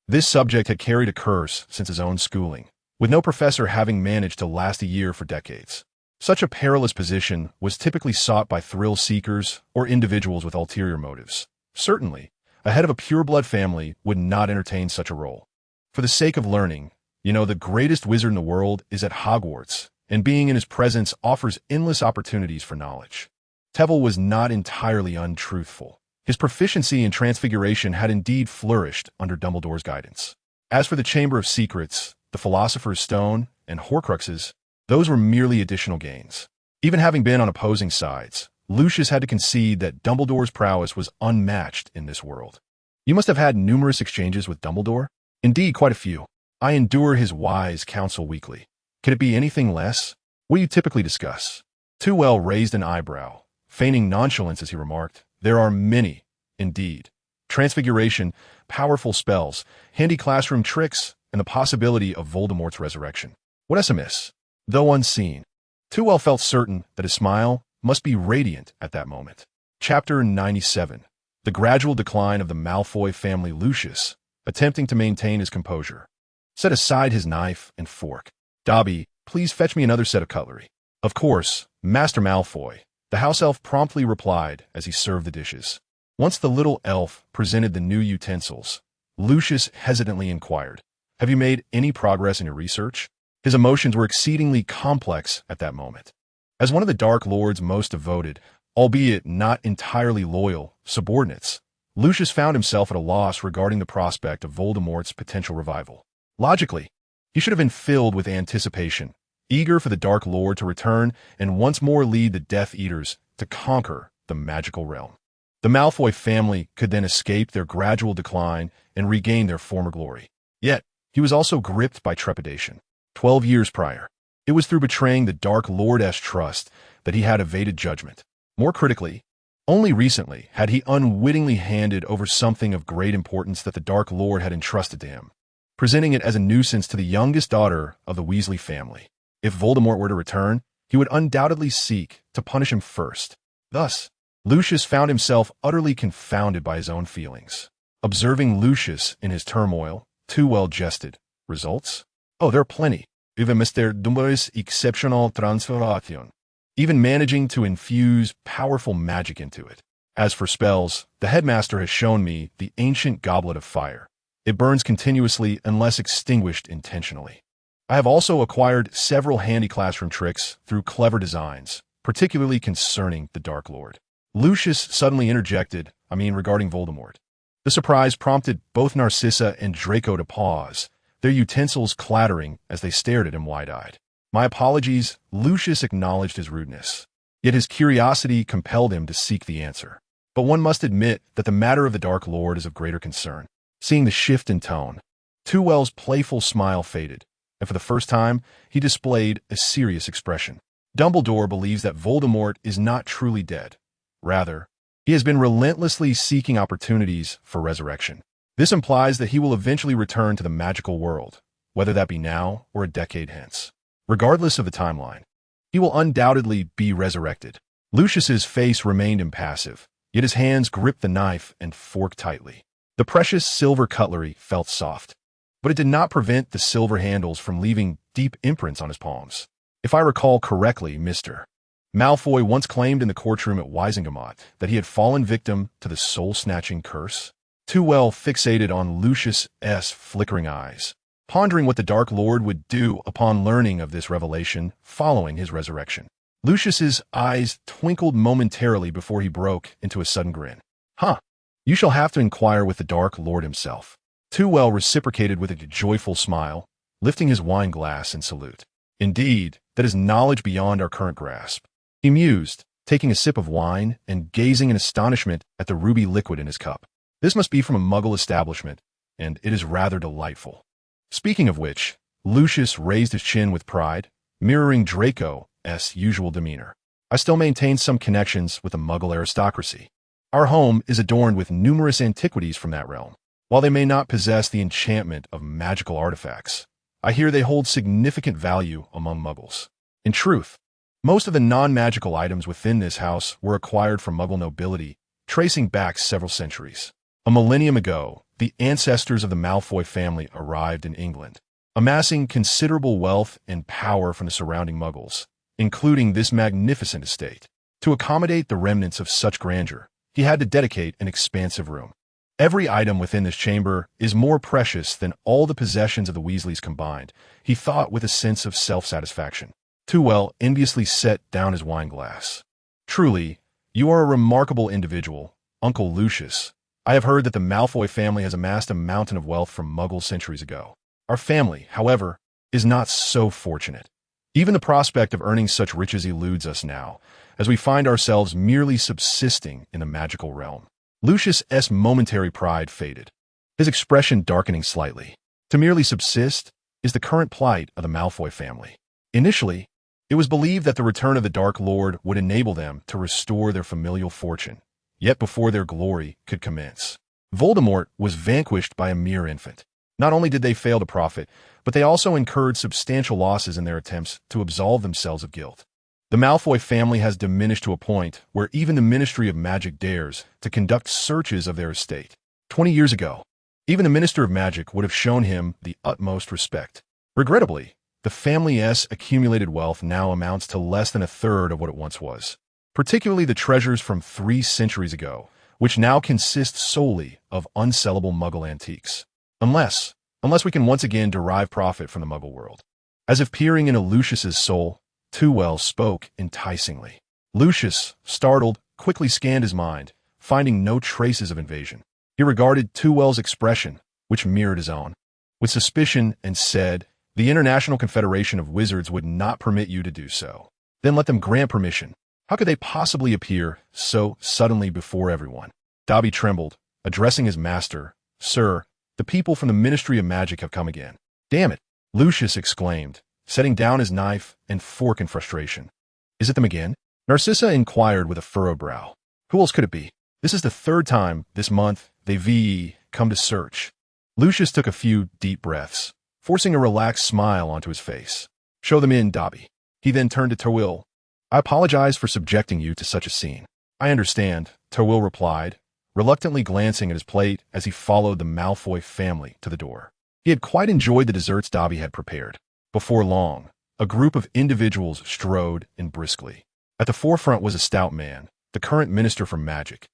[SPEAKER 1] This subject had carried a curse since his own schooling, with no professor having managed to last a year for decades. Such a perilous position was typically sought by thrill seekers or individuals with ulterior motives. Certainly, a head of a pure-blood family would not entertain such a role. For the sake of learning, the greatest wizard in the world is at Hogwarts, and being in his presence offers endless opportunities for knowledge. Tevel was not entirely untruthful. His proficiency in transfiguration had indeed flourished under Dumbledore's guidance. As for the Chamber of Secrets, the Philosopher's Stone, and Horcruxes, those were merely additional gains. Even having been on opposing sides, Lucius had to concede that Dumbledore's prowess was unmatched in this world. "You must have had numerous exchanges with Dumbledore?" "Indeed, quite a few. I endure his wise counsel weekly. Could it be anything less? What do you typically discuss?" Tewell raised an eyebrow, feigning nonchalance as he remarked, "There are many, indeed. Transfiguration, powerful spells, handy classroom tricks, and the possibility of Voldemort's resurrection. What else amiss?" Though unseen, Tewell felt certain that his smile must be radiant at that moment. Chapter 97. The gradual decline of the Malfoy family. Lucius, attempting to maintain his composure, set aside his knife and fork. "Dobby, please fetch me another set of cutlery." "Of course, Master Malfoy," the house elf promptly replied as he served the dishes. Once the little elf presented the new utensils, Lucius hesitantly inquired, "Have you made any progress in your research?" His emotions were exceedingly complex at that moment. As one of the Dark Lord's most devoted, albeit not entirely loyal, subordinates, Lucius found himself at a loss regarding the prospect of Voldemort's potential revival. Logically, he should have been filled with anticipation, eager for the Dark Lord to return and once more lead the Death Eaters to conquer the magical realm. The Malfoy family could then escape their gradual decline and regain their former glory. Yet, he was also gripped by trepidation. 12 years prior, it was through betraying the Dark Lord's trust that he had evaded judgment. More critically, only recently had he unwittingly handed over something of great importance that the Dark Lord had entrusted to him, presenting it as a nuisance to the youngest daughter of the Weasley family. If Voldemort were to return, he would undoubtedly seek to punish him first. Thus, Lucius found himself utterly confounded by his own feelings. Observing Lucius in his turmoil, Tewell jested. "Results? Oh, there are plenty. Even Mr. Dumbledore's exceptional transformation. Even managing to infuse powerful magic into it. As for spells, the headmaster has shown me the ancient goblet of fire. It burns continuously unless extinguished intentionally. I have also acquired several handy classroom tricks through clever designs, particularly concerning the Dark Lord." Lucius suddenly interjected, regarding Voldemort. The surprise prompted both Narcissa and Draco to pause, their utensils clattering as they stared at him wide-eyed. "My apologies," Lucius acknowledged his rudeness. Yet his curiosity compelled him to seek the answer. "But one must admit that the matter of the Dark Lord is of greater concern." Seeing the shift in tone, Tewell's playful smile faded, and for the first time, he displayed a serious expression. Dumbledore believes that Voldemort is not truly dead. Rather, he has been relentlessly seeking opportunities for resurrection. This implies that he will eventually return to the magical world, whether that be now or a decade hence. Regardless of the timeline, he will undoubtedly be resurrected. Lucius's face remained impassive, yet his hands gripped the knife and fork tightly. The precious silver cutlery felt soft, but it did not prevent the silver handles from leaving deep imprints on his palms. If I recall correctly, Mr. Malfoy once claimed in the courtroom at Wisengamot that he had fallen victim to the soul-snatching curse. Too well fixated on Lucius's flickering eyes, pondering what the Dark Lord would do upon learning of this revelation following his resurrection. Lucius's eyes twinkled momentarily before he broke into a sudden grin. Huh, you shall have to inquire with the Dark Lord himself. Too well reciprocated with a joyful smile, lifting his wine glass in salute. Indeed, that is knowledge beyond our current grasp. He mused, taking a sip of wine and gazing in astonishment at the ruby liquid in his cup. This must be from a Muggle establishment, and it is rather delightful. Speaking of which, Lucius raised his chin with pride, mirroring Draco's usual demeanor. I still maintain some connections with the Muggle aristocracy. Our home is adorned with numerous antiquities from that realm. While they may not possess the enchantment of magical artifacts, I hear they hold significant value among Muggles. In truth, most of the non-magical items within this house were acquired from Muggle nobility, tracing back several centuries. A millennium ago, the ancestors of the Malfoy family arrived in England, amassing considerable wealth and power from the surrounding Muggles, including this magnificent estate. To accommodate the remnants of such grandeur, he had to dedicate an expansive room. Every item within this chamber is more precious than all the possessions of the Weasleys combined, he thought with a sense of self-satisfaction. Too well enviously set down his wine glass. Truly, you are a remarkable individual, Uncle Lucius. I have heard that the Malfoy family has amassed a mountain of wealth from Muggles centuries ago. Our family, however, is not so fortunate. Even the prospect of earning such riches eludes us now, as we find ourselves merely subsisting in the magical realm. Lucius's momentary pride faded, his expression darkening slightly. To merely subsist is the current plight of the Malfoy family. Initially, it was believed that the return of the Dark Lord would enable them to restore their familial fortune, yet before their glory could commence. Voldemort was vanquished by a mere infant. Not only did they fail to profit, but they also incurred substantial losses in their attempts to absolve themselves of guilt. The Malfoy family has diminished to a point where even the Ministry of Magic dares to conduct searches of their estate. 20 years ago, even the Minister of Magic would have shown him the utmost respect. Regrettably, the family's accumulated wealth now amounts to less than a third of what it once was, particularly the treasures from 3 centuries ago, which now consist solely of unsellable Muggle antiques. Unless we can once again derive profit from the Muggle world. As if peering into Lucius's soul, Too Well spoke enticingly. Lucius, startled, quickly scanned his mind, finding no traces of invasion. He regarded Too Well's expression, which mirrored his own, with suspicion and said, "The International Confederation of Wizards would not permit you to do so." Then let them grant permission. How could they possibly appear so suddenly before everyone? Dobby trembled, addressing his master. "Sir, the people from the Ministry of Magic have come again." "Damn it!" Lucius exclaimed, setting down his knife and fork in frustration. "Is it them again?" Narcissa inquired with a furrowed brow. "Who else could it be? This is the 3rd time this month they've come to search." Lucius took a few deep breaths, forcing a relaxed smile onto his face. "Show them in, Dobby." He then turned to Terwill. "I apologize for subjecting you to such a scene." "I understand," Terwill replied, reluctantly glancing at his plate as he followed the Malfoy family to the door. He had quite enjoyed the desserts Dobby had prepared. Before long, a group of individuals strode in briskly. At the forefront was a stout man, the current Minister for Magic,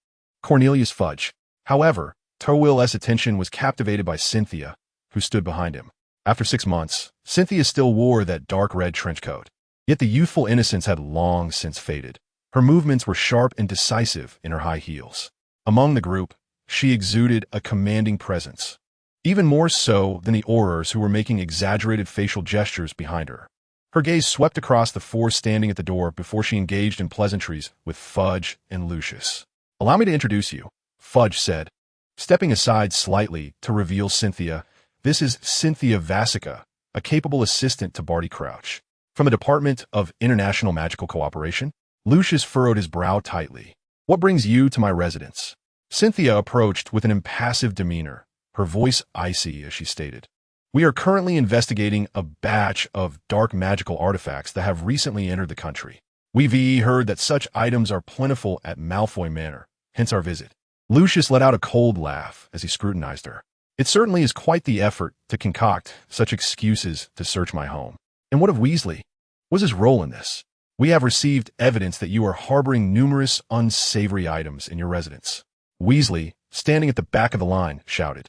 [SPEAKER 1] Cornelius Fudge. However, Terwill's attention was captivated by Cynthia, who stood behind him. After 6 months, Cynthia still wore that dark red trench coat. Yet the youthful innocence had long since faded. Her movements were sharp and decisive in her high heels. Among the group, she exuded a commanding presence, even more so than the aurors who were making exaggerated facial gestures behind her. Her gaze swept across the 4 standing at the door before she engaged in pleasantries with Fudge and Lucius. "Allow me to introduce you," Fudge said, stepping aside slightly to reveal Cynthia. "This is Cynthia Vasica, a capable assistant to Barty Crouch." From the Department of International Magical Cooperation? Lucius furrowed his brow tightly. What brings you to my residence? Cynthia approached with an impassive demeanor, her voice icy as she stated. We are currently investigating a batch of dark magical artifacts that have recently entered the country. We've heard that such items are plentiful at Malfoy Manor, hence our visit. Lucius let out a cold laugh as he scrutinized her. It certainly is quite the effort to concoct such excuses to search my home. And what of Weasley? What's his role in this? We have received evidence that you are harboring numerous unsavory items in your residence. Weasley, standing at the back of the line, shouted.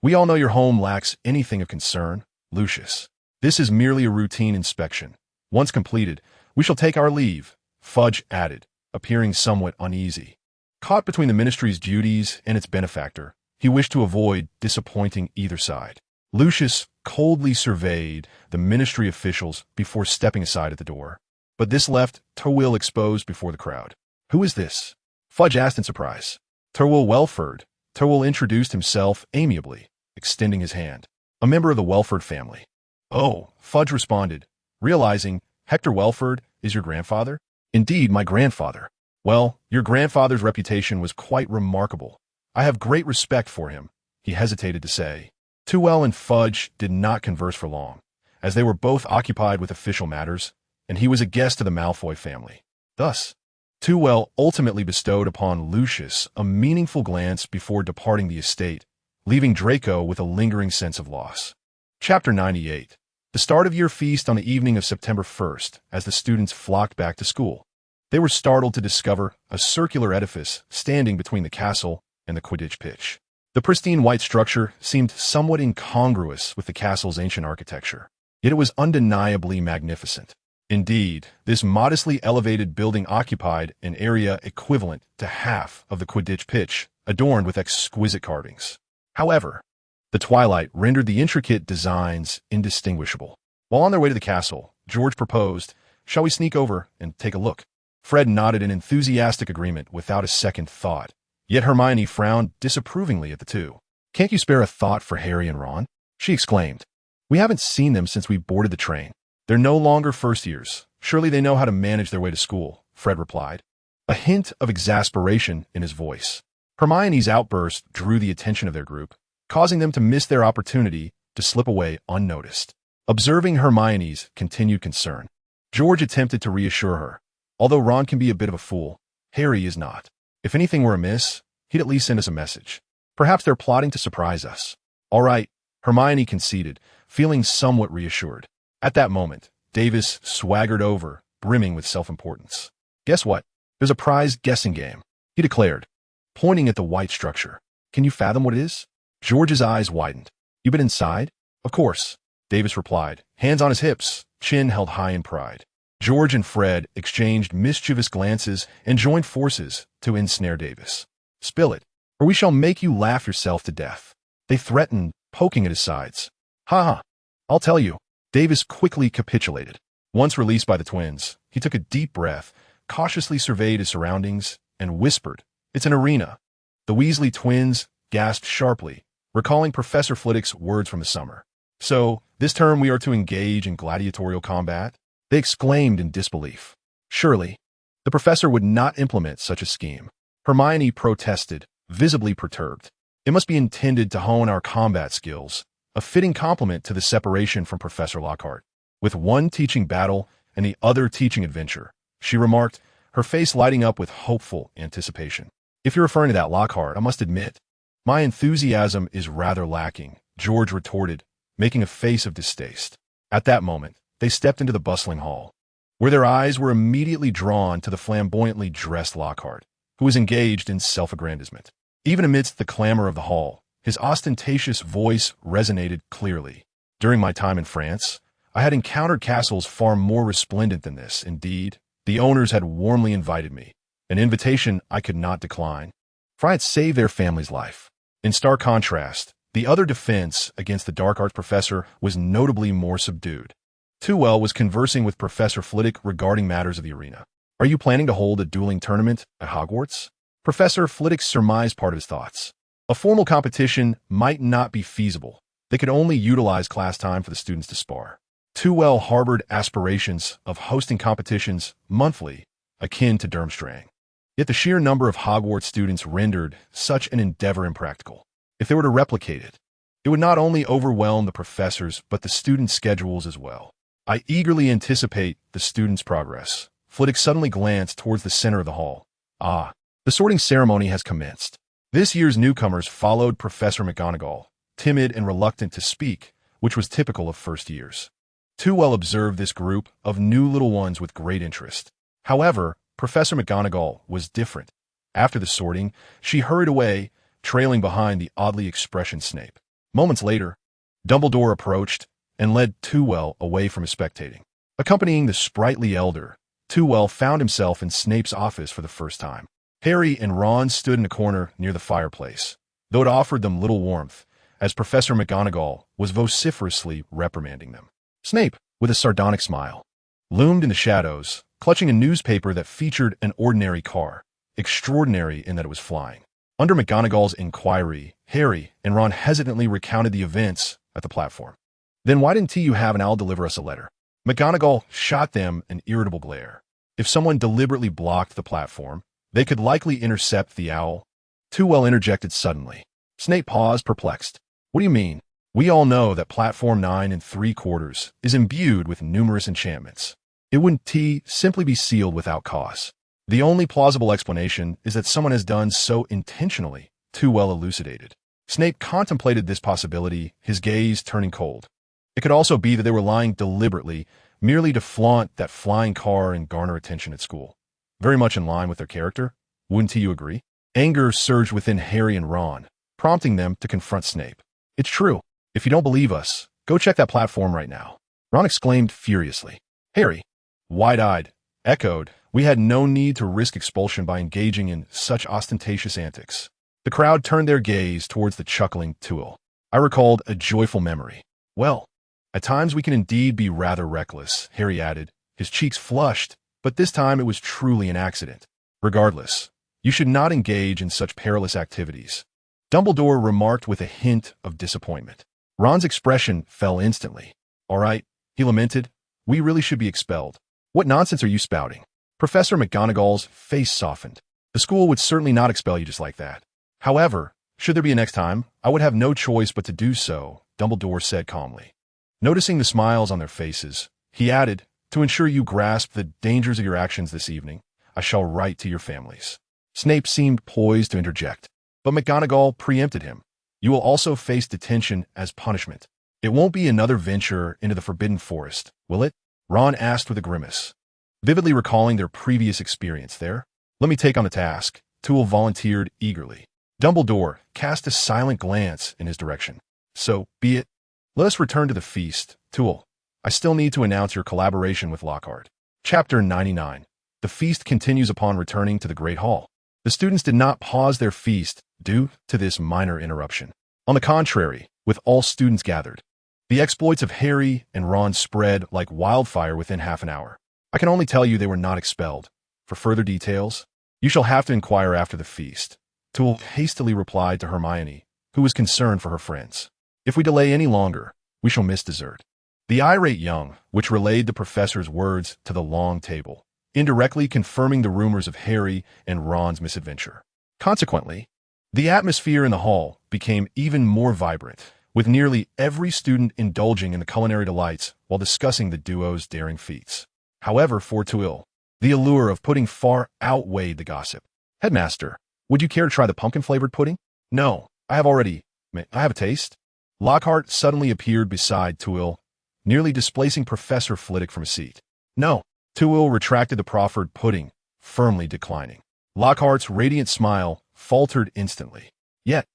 [SPEAKER 1] We all know your home lacks anything of concern, Lucius. This is merely a routine inspection. Once completed, we shall take our leave, Fudge added, appearing somewhat uneasy. Caught between the ministry's duties and its benefactor, he wished to avoid disappointing either side. Lucius coldly surveyed the ministry officials before stepping aside at the door. But this left Terwill exposed before the crowd. Who is this? Fudge asked in surprise. Terwill Welford. Terwill introduced himself amiably, extending his hand. A member of the Welford family. Oh, Fudge responded, realizing Hector Welford is your grandfather? Indeed, my grandfather. Well, your grandfather's reputation was quite remarkable. I have great respect for him, he hesitated to say. Terwill and Fudge did not converse for long, as they were both occupied with official matters, and he was a guest of the Malfoy family. Thus, Terwill ultimately bestowed upon Lucius a meaningful glance before departing the estate, leaving Draco with a lingering sense of loss. Chapter 98. The start-of-year feast on the evening of September 1st, as the students flocked back to school. They were startled to discover a circular edifice standing between the castle and the Quidditch pitch. The pristine white structure seemed somewhat incongruous with the castle's ancient architecture, yet it was undeniably magnificent. Indeed, this modestly elevated building occupied an area equivalent to half of the Quidditch pitch, adorned with exquisite carvings. However, the twilight rendered the intricate designs indistinguishable. While on their way to the castle, George proposed, "Shall we sneak over and take a look?" Fred nodded in enthusiastic agreement without a second thought. Yet Hermione frowned disapprovingly at the two. "Can't you spare a thought for Harry and Ron?" she exclaimed. "We haven't seen them since we boarded the train. They're no longer first years. Surely they know how to manage their way to school," Fred replied, a hint of exasperation in his voice. Hermione's outburst drew the attention of their group, causing them to miss their opportunity to slip away unnoticed. Observing Hermione's continued concern, George attempted to reassure her. Although Ron can be a bit of a fool, Harry is not. If anything were amiss, he'd at least send us a message. Perhaps they're plotting to surprise us. All right, Hermione conceded, feeling somewhat reassured. At that moment, Davis swaggered over, brimming with self-importance. "Guess what? There's a prize guessing game," he declared, pointing at the white structure. "Can you fathom what it is?" George's eyes widened. "You been inside?" "Of course," Davis replied, hands on his hips, chin held high in pride. George and Fred exchanged mischievous glances and joined forces to ensnare Davis. "Spill it, or we shall make you laugh yourself to death," they threatened, poking at his sides. "Ha ha, I'll tell you." Davis quickly capitulated. Once released by the twins, he took a deep breath, cautiously surveyed his surroundings, and whispered, "It's an arena." The Weasley twins gasped sharply, recalling Professor Flitwick's words from the summer. "So, this term we are to engage in gladiatorial combat?" They exclaimed in disbelief. Surely, the professor would not implement such a scheme. Hermione protested, visibly perturbed. "It must be intended to hone our combat skills, a fitting complement to the separation from Professor Lockhart. With one teaching battle and the other teaching adventure," she remarked, her face lighting up with hopeful anticipation. "If you're referring to that Lockhart, I must admit, my enthusiasm is rather lacking," George retorted, making a face of distaste. At that moment, they stepped into the bustling hall, where their eyes were immediately drawn to the flamboyantly dressed Lockhart, who was engaged in self-aggrandizement. Even amidst the clamor of the hall, his ostentatious voice resonated clearly. "During my time in France, I had encountered castles far more resplendent than this. Indeed, the owners had warmly invited me, an invitation I could not decline, for I had saved their family's life." In stark contrast, the other defense against the dark arts professor was notably more subdued. Terwill was conversing with Professor Flitwick regarding matters of the arena. "Are you planning to hold a dueling tournament at Hogwarts?" Professor Flitwick surmised part of his thoughts. A formal competition might not be feasible. They could only utilize class time for the students to spar. Too harbored aspirations of hosting competitions monthly, akin to Durmstrang. Yet the sheer number of Hogwarts students rendered such an endeavor impractical. If they were to replicate it, it would not only overwhelm the professors but the students' schedules as well. I eagerly anticipate the students' progress. Flitwick suddenly glanced towards the center of the hall. Ah, the sorting ceremony has commenced. This year's newcomers followed Professor McGonagall, timid and reluctant to speak, which was typical of first years. Too observed this group of new little ones with great interest. However, Professor McGonagall was different. After the sorting, she hurried away, trailing behind the oddly expressioned Snape. Moments later, Dumbledore approached and led Too away from his spectating. Accompanying the sprightly elder, Too found himself in Snape's office for the first time. Harry and Ron stood in a corner near the fireplace, though it offered them little warmth, as Professor McGonagall was vociferously reprimanding them. Snape, with a sardonic smile, loomed in the shadows, clutching a newspaper that featured an ordinary car, extraordinary in that it was flying. Under McGonagall's inquiry, Harry and Ron hesitantly recounted the events at the platform. Then why didn't you have an owl deliver us a letter? McGonagall shot them an irritable glare. If someone deliberately blocked the platform, they could likely intercept the owl. Too interjected suddenly. Snape paused, perplexed. What do you mean? We all know that Platform 9 3/4 is imbued with numerous enchantments. It wouldn't simply be sealed without cause. The only plausible explanation is that someone has done so intentionally, Too elucidated. Snape contemplated this possibility, his gaze turning cold. It could also be that they were lying deliberately, merely to flaunt that flying car and garner attention at school. Very much in line with their character, wouldn't you agree? Anger surged within Harry and Ron, prompting them to confront Snape. It's true. If you don't believe us, go check that platform right now. Ron exclaimed furiously. Harry, wide-eyed, echoed, we had no need to risk expulsion by engaging in such ostentatious antics. The crowd turned their gaze towards the chuckling Too. I recalled a joyful memory. Well, at times we can indeed be rather reckless, Harry added, his cheeks flushed, but this time it was truly an accident. Regardless, you should not engage in such perilous activities. Dumbledore remarked with a hint of disappointment. Ron's expression fell instantly. All right, he lamented, we really should be expelled. What nonsense are you spouting? Professor McGonagall's face softened. The school would certainly not expel you just like that. However, should there be a next time, I would have no choice but to do so, Dumbledore said calmly. Noticing the smiles on their faces, he added, to ensure you grasp the dangers of your actions this evening, I shall write to your families. Snape seemed poised to interject, but McGonagall preempted him. You will also face detention as punishment. It won't be another venture into the Forbidden Forest, will it? Ron asked with a grimace, vividly recalling their previous experience there. Let me take on the task, Too volunteered eagerly. Dumbledore cast a silent glance in his direction. So, be it. Let us return to the feast, Too. I still need to announce your collaboration with Lockhart. Chapter 99. The feast continues upon returning to the Great Hall. The students did not pause their feast due to this minor interruption. On the contrary, with all students gathered, the exploits of Harry and Ron spread like wildfire within half an hour. I can only tell you they were not expelled. For further details, you shall have to inquire after the feast. Too hastily replied to Hermione, who was concerned for her friends. If we delay any longer, we shall miss dessert. The irate young witch relayed the professor's words to the long table, indirectly confirming the rumors of Harry and Ron's misadventure. Consequently, the atmosphere in the hall became even more vibrant, with nearly every student indulging in the culinary delights while discussing the duo's daring feats. However, for Too, the allure of pudding far outweighed the gossip. Headmaster, would you care to try the pumpkin-flavored pudding? No, I have a taste. Lockhart suddenly appeared beside Too, nearly displacing Professor Flitwick from a seat. No, Too retracted the proffered pudding, firmly declining. Lockhart's radiant smile faltered instantly. Yet,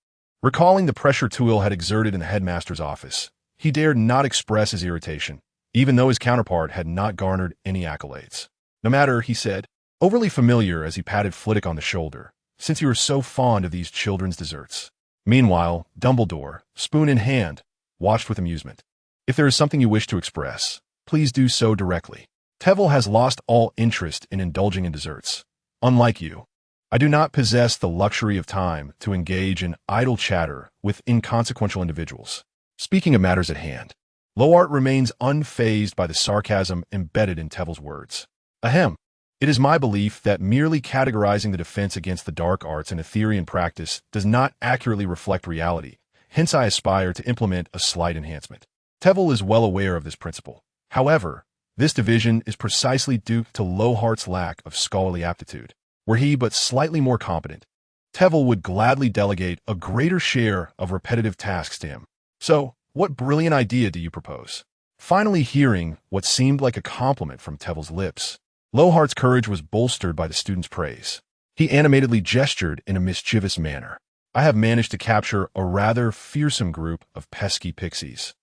[SPEAKER 1] recalling the pressure Too had exerted in the headmaster's office, he dared not express his irritation, even though his counterpart had not garnered any accolades. No matter, he said, overly familiar as he patted Flitwick on the shoulder, since you are so fond of these children's desserts. Meanwhile, Dumbledore, spoon in hand, watched with amusement. If there is something you wish to express, please do so directly. Tevel has lost all interest in indulging in desserts. Unlike you, I do not possess the luxury of time to engage in idle chatter with inconsequential individuals. Speaking of matters at hand, Lowart remains unfazed by the sarcasm embedded in Tevil's words. Ahem. It is my belief that merely categorizing the defense against the dark arts in a theory and practice does not accurately reflect reality. Hence, I aspire to implement a slight enhancement. Tevil is well aware of this principle. However, this division is precisely due to Lowart's lack of scholarly aptitude. Were he but slightly more competent, Tevil would gladly delegate a greater share of repetitive tasks to him. So, what brilliant idea do you propose? Finally hearing what seemed like a compliment from Tevil's lips, Lowart's courage was bolstered by the student's praise. He animatedly gestured in a mischievous manner. I have managed to capture a rather fearsome group of pesky pixies.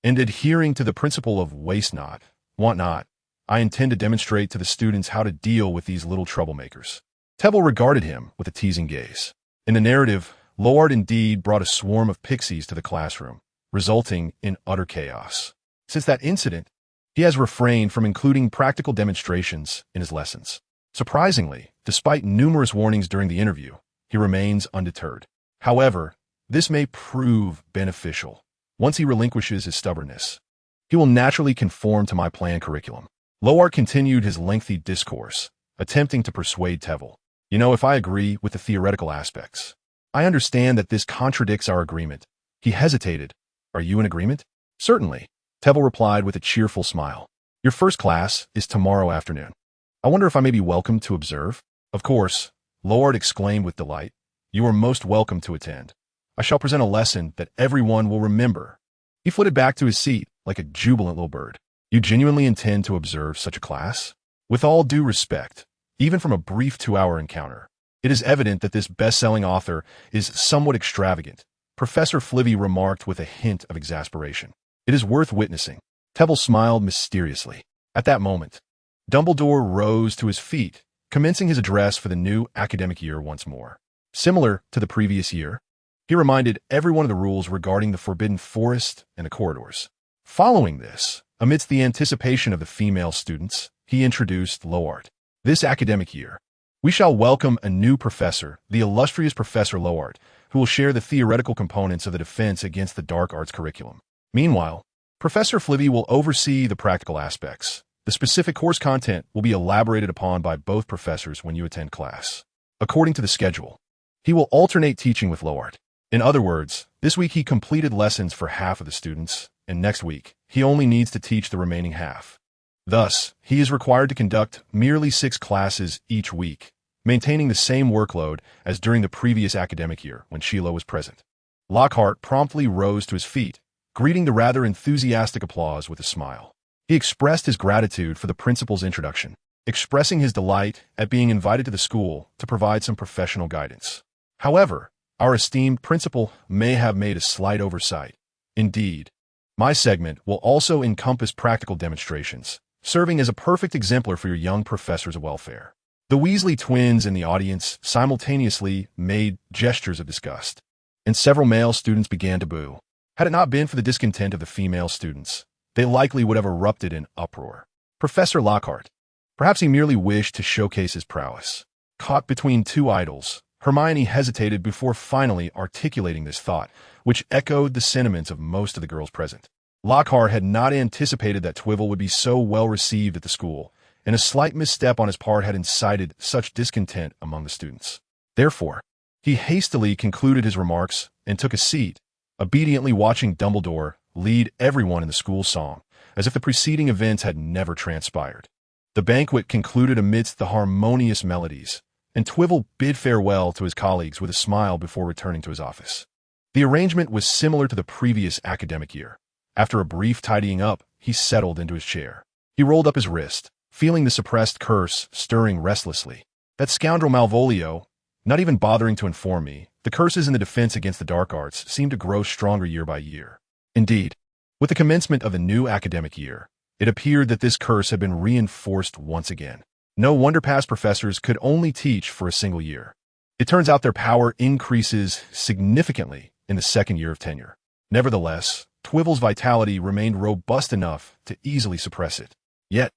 [SPEAKER 1] And adhering to the principle of waste not, want not, I intend to demonstrate to the students how to deal with these little troublemakers. Tevil regarded him with a teasing gaze. In the narrative, Lowart indeed brought a swarm of pixies to the classroom, resulting in utter chaos. Since that incident, he has refrained from including practical demonstrations in his lessons. Surprisingly, despite numerous warnings during the interview, he remains undeterred. However, this may prove beneficial. Once he relinquishes his stubbornness, he will naturally conform to my planned curriculum. Lowart continued his lengthy discourse, attempting to persuade Tevil. You know, if I agree with the theoretical aspects, I understand that this contradicts our agreement. He hesitated. Are you in agreement? Certainly, Tevil replied with a cheerful smile. Your first class is tomorrow afternoon. I wonder if I may be welcome to observe? Of course, Lowart exclaimed with delight. You are most welcome to attend. I shall present a lesson that everyone will remember. He flitted back to his seat like a jubilant little bird. You genuinely intend to observe such a class? With all due respect, even from a brief 2-hour encounter, it is evident that this best-selling author is somewhat extravagant, Professor Flivy remarked with a hint of exasperation. It is worth witnessing. Tevil smiled mysteriously. At that moment, Dumbledore rose to his feet, commencing his address for the new academic year once more. Similar to the previous year, he reminded everyone of the rules regarding the Forbidden Forest and the corridors. Following this, amidst the anticipation of the female students, he introduced Lowart. This academic year, we shall welcome a new professor, the illustrious Professor Lowart, who will share the theoretical components of the defense against the dark arts curriculum. Meanwhile, Professor Flivy will oversee the practical aspects. The specific course content will be elaborated upon by both professors when you attend class. According to the schedule, he will alternate teaching with Lowart. In other words, this week he completed lessons for half of the students, and next week, he only needs to teach the remaining half. Thus, he is required to conduct merely 6 classes each week, maintaining the same workload as during the previous academic year when Sheila was present. Lockhart promptly rose to his feet, greeting the rather enthusiastic applause with a smile. He expressed his gratitude for the principal's introduction, expressing his delight at being invited to the school to provide some professional guidance. However, our esteemed principal may have made a slight oversight. Indeed, my segment will also encompass practical demonstrations, serving as a perfect exemplar for your young professor's welfare. The Weasley twins in the audience simultaneously made gestures of disgust, and several male students began to boo. Had it not been for the discontent of the female students, they likely would have erupted in uproar. Professor Lockhart, perhaps he merely wished to showcase his prowess. Caught between two idols, Hermione hesitated before finally articulating this thought, which echoed the sentiments of most of the girls present. Lockhart had not anticipated that Twivel would be so well received at the school, and a slight misstep on his part had incited such discontent among the students. Therefore, he hastily concluded his remarks and took a seat, obediently watching Dumbledore lead everyone in the school song, as if the preceding events had never transpired. The banquet concluded amidst the harmonious melodies, and Twivel bid farewell to his colleagues with a smile before returning to his office. The arrangement was similar to the previous academic year. After a brief tidying up, he settled into his chair. He rolled up his wrist, feeling the suppressed curse stirring restlessly. That scoundrel Malvolio, not even bothering to inform me, the curses in the defense against the dark arts seemed to grow stronger year by year. Indeed, with the commencement of the new academic year, it appeared that this curse had been reinforced once again. No wonder past professors could only teach for a single year. It turns out their power increases significantly in the second year of tenure. Nevertheless, Twivel's vitality remained robust enough to easily suppress it. Yet,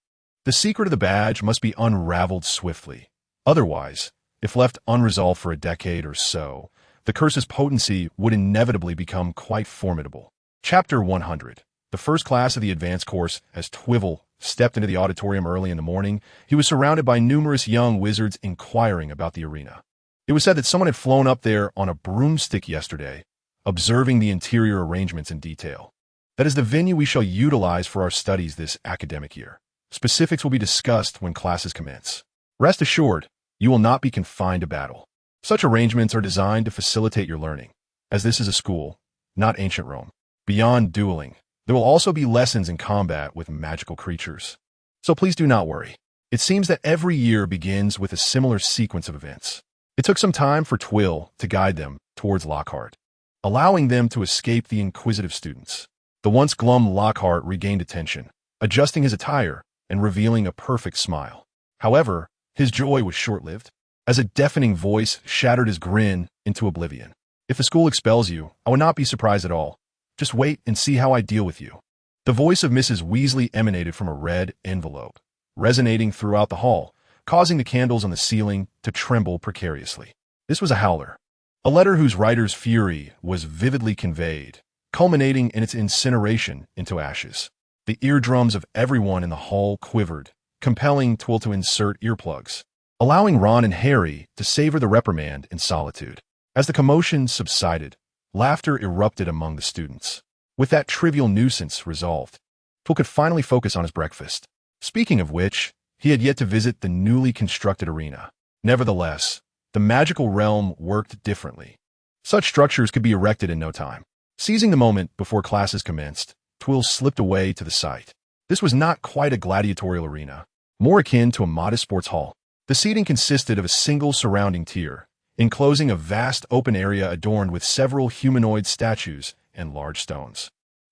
[SPEAKER 1] the secret of the badge must be unraveled swiftly. Otherwise, if left unresolved for a decade or so, the curse's potency would inevitably become quite formidable. Chapter 100. the first class of the advanced course. As Twivel stepped into the auditorium early in the morning, he was surrounded by numerous young wizards inquiring about the arena. It was said that someone had flown up there on a broomstick yesterday, observing the interior arrangements in detail. That is the venue we shall utilize for our studies this academic year. Specifics will be discussed when classes commence. Rest assured, you will not be confined to battle. Such arrangements are designed to facilitate your learning, as this is a school, not ancient Rome. Beyond dueling, there will also be lessons in combat with magical creatures. So please do not worry. It seems that every year begins with a similar sequence of events. It took some time for Twill to guide them towards Lockhart, allowing them to escape the inquisitive students. The once glum Lockhart regained attention, adjusting his attire and revealing a perfect smile. However, his joy was short-lived, as a deafening voice shattered his grin into oblivion. If the school expels you, I would not be surprised at all. Just wait and see how I deal with you. The voice of Mrs. Weasley emanated from a red envelope, resonating throughout the hall, causing the candles on the ceiling to tremble precariously. This was a howler, a letter whose writer's fury was vividly conveyed, culminating in its incineration into ashes. The eardrums of everyone in the hall quivered, compelling Twill to insert earplugs, allowing Ron and Harry to savor the reprimand in solitude. As the commotion subsided, laughter erupted among the students. With that trivial nuisance resolved, Twill could finally focus on his breakfast. Speaking of which, he had yet to visit the newly constructed arena. Nevertheless, the magical realm worked differently. Such structures could be erected in no time. Seizing the moment before classes commenced, Twill slipped away to the site. This was not quite a gladiatorial arena, more akin to a modest sports hall. The seating consisted of a single surrounding tier, enclosing a vast open area adorned with several humanoid statues and large stones.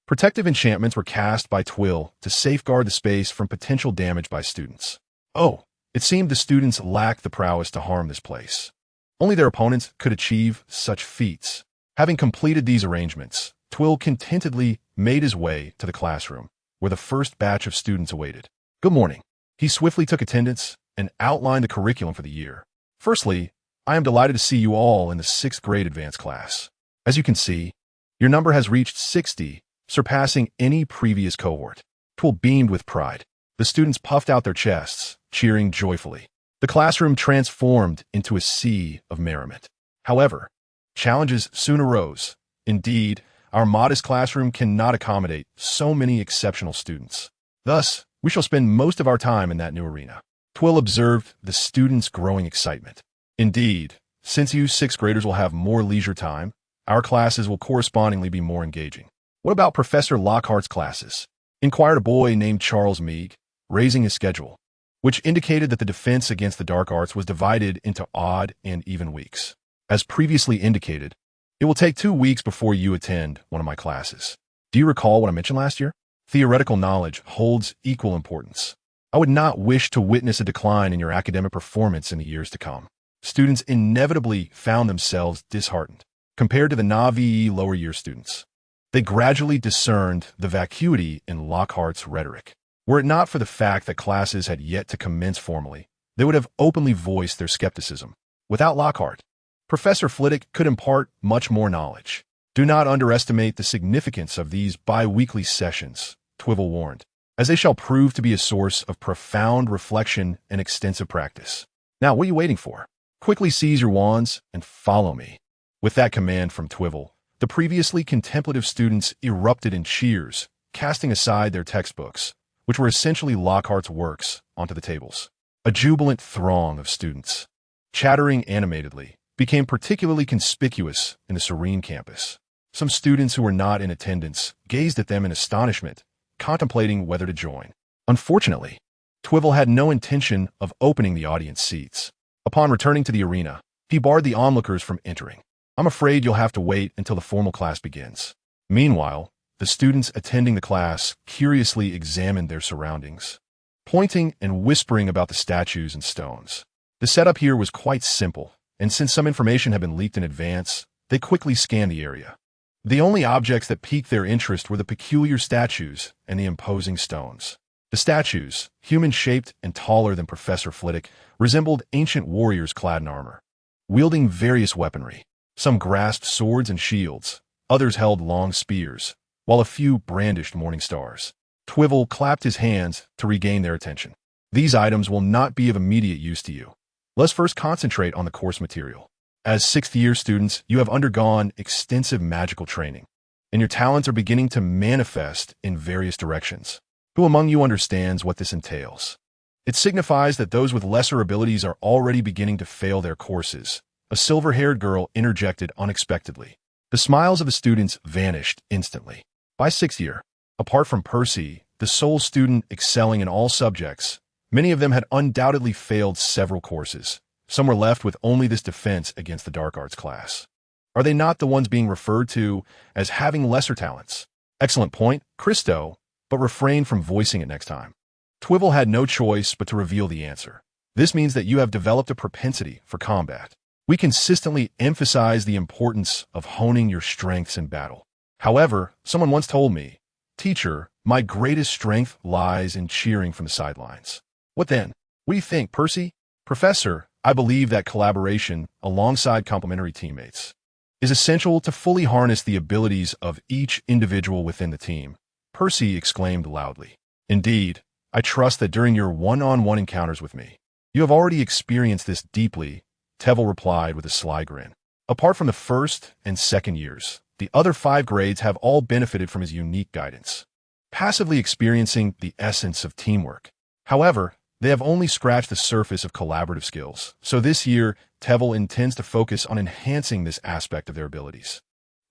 [SPEAKER 1] Protective enchantments were cast by Twill to safeguard the space from potential damage by students. Oh, it seemed the students lacked the prowess to harm this place. Only their opponents could achieve such feats. Having completed these arrangements, Twill contentedly made his way to the classroom, where the first batch of students awaited. Good morning. He swiftly took attendance and outlined the curriculum for the year. Firstly, I am delighted to see you all in the 6th grade advanced class. As you can see, your number has reached 60, surpassing any previous cohort. Twill beamed with pride. The students puffed out their chests, cheering joyfully. The classroom transformed into a sea of merriment. However, challenges soon arose. Indeed, our modest classroom cannot accommodate so many exceptional students. Thus, we shall spend most of our time in that new arena. Twill observed the students' growing excitement. Indeed, since you 6th graders will have more leisure time, our classes will correspondingly be more engaging. What about Professor Lockhart's classes? Inquired a boy named Charles Meag, raising his schedule, which indicated that the defense against the dark arts was divided into odd and even weeks. As previously indicated, it will take 2 weeks before you attend one of my classes. Do you recall what I mentioned last year? Theoretical knowledge holds equal importance. I would not wish to witness a decline in your academic performance in the years to come. Students inevitably found themselves disheartened compared to the NAVE lower year students. They gradually discerned the vacuity in Lockhart's rhetoric. Were it not for the fact that classes had yet to commence formally, they would have openly voiced their skepticism. Without Lockhart, Professor Flitwick could impart much more knowledge. Do not underestimate the significance of these bi-weekly sessions, Twivel warned, as they shall prove to be a source of profound reflection and extensive practice. Now, what are you waiting for? Quickly seize your wands and follow me. With that command from Twivel, the previously contemplative students erupted in cheers, casting aside their textbooks, which were essentially Lockhart's works, onto the tables. A jubilant throng of students, chattering animatedly, became particularly conspicuous in the serene campus. Some students who were not in attendance gazed at them in astonishment, contemplating whether to join. Unfortunately, Twivel had no intention of opening the audience seats. Upon returning to the arena, he barred the onlookers from entering. I'm afraid you'll have to wait until the formal class begins. Meanwhile, the students attending the class curiously examined their surroundings, pointing and whispering about the statues and stones. The setup here was quite simple, and since some information had been leaked in advance, they quickly scanned the area. The only objects that piqued their interest were the peculiar statues and the imposing stones. The statues, human-shaped and taller than Professor Flitwick, resembled ancient warriors clad in armor, wielding various weaponry. Some grasped swords and shields, others held long spears, while a few brandished morning stars. Trevelyan clapped his hands to regain their attention. These items will not be of immediate use to you. Let's first concentrate on the course material. As sixth-year students, you have undergone extensive magical training, and your talents are beginning to manifest in various directions. Who among you understands what this entails? It signifies that those with lesser abilities are already beginning to fail their courses. A silver-haired girl interjected unexpectedly. The smiles of the students vanished instantly. By sixth year, apart from Percy, the sole student excelling in all subjects, many of them had undoubtedly failed several courses. Some were left with only this defense against the dark arts class. Are they not the ones being referred to as having lesser talents? Excellent point, Christo, but refrain from voicing it next time. Trevelyan had no choice but to reveal the answer. This means that you have developed a propensity for combat. We consistently emphasize the importance of honing your strengths in battle. However, someone once told me, "Teacher, my greatest strength lies in cheering from the sidelines." What then? What do you think, Percy? Professor, I believe that collaboration, alongside complementary teammates, is essential to fully harness the abilities of each individual within the team. Percy exclaimed loudly. Indeed, I trust that during your one-on-one encounters with me, you have already experienced this deeply, Trevelyan replied with a sly grin. Apart from the first and second years, the other 5 grades have all benefited from his unique guidance, passively experiencing the essence of teamwork. However, they have only scratched the surface of collaborative skills, so this year, Trevelyan intends to focus on enhancing this aspect of their abilities.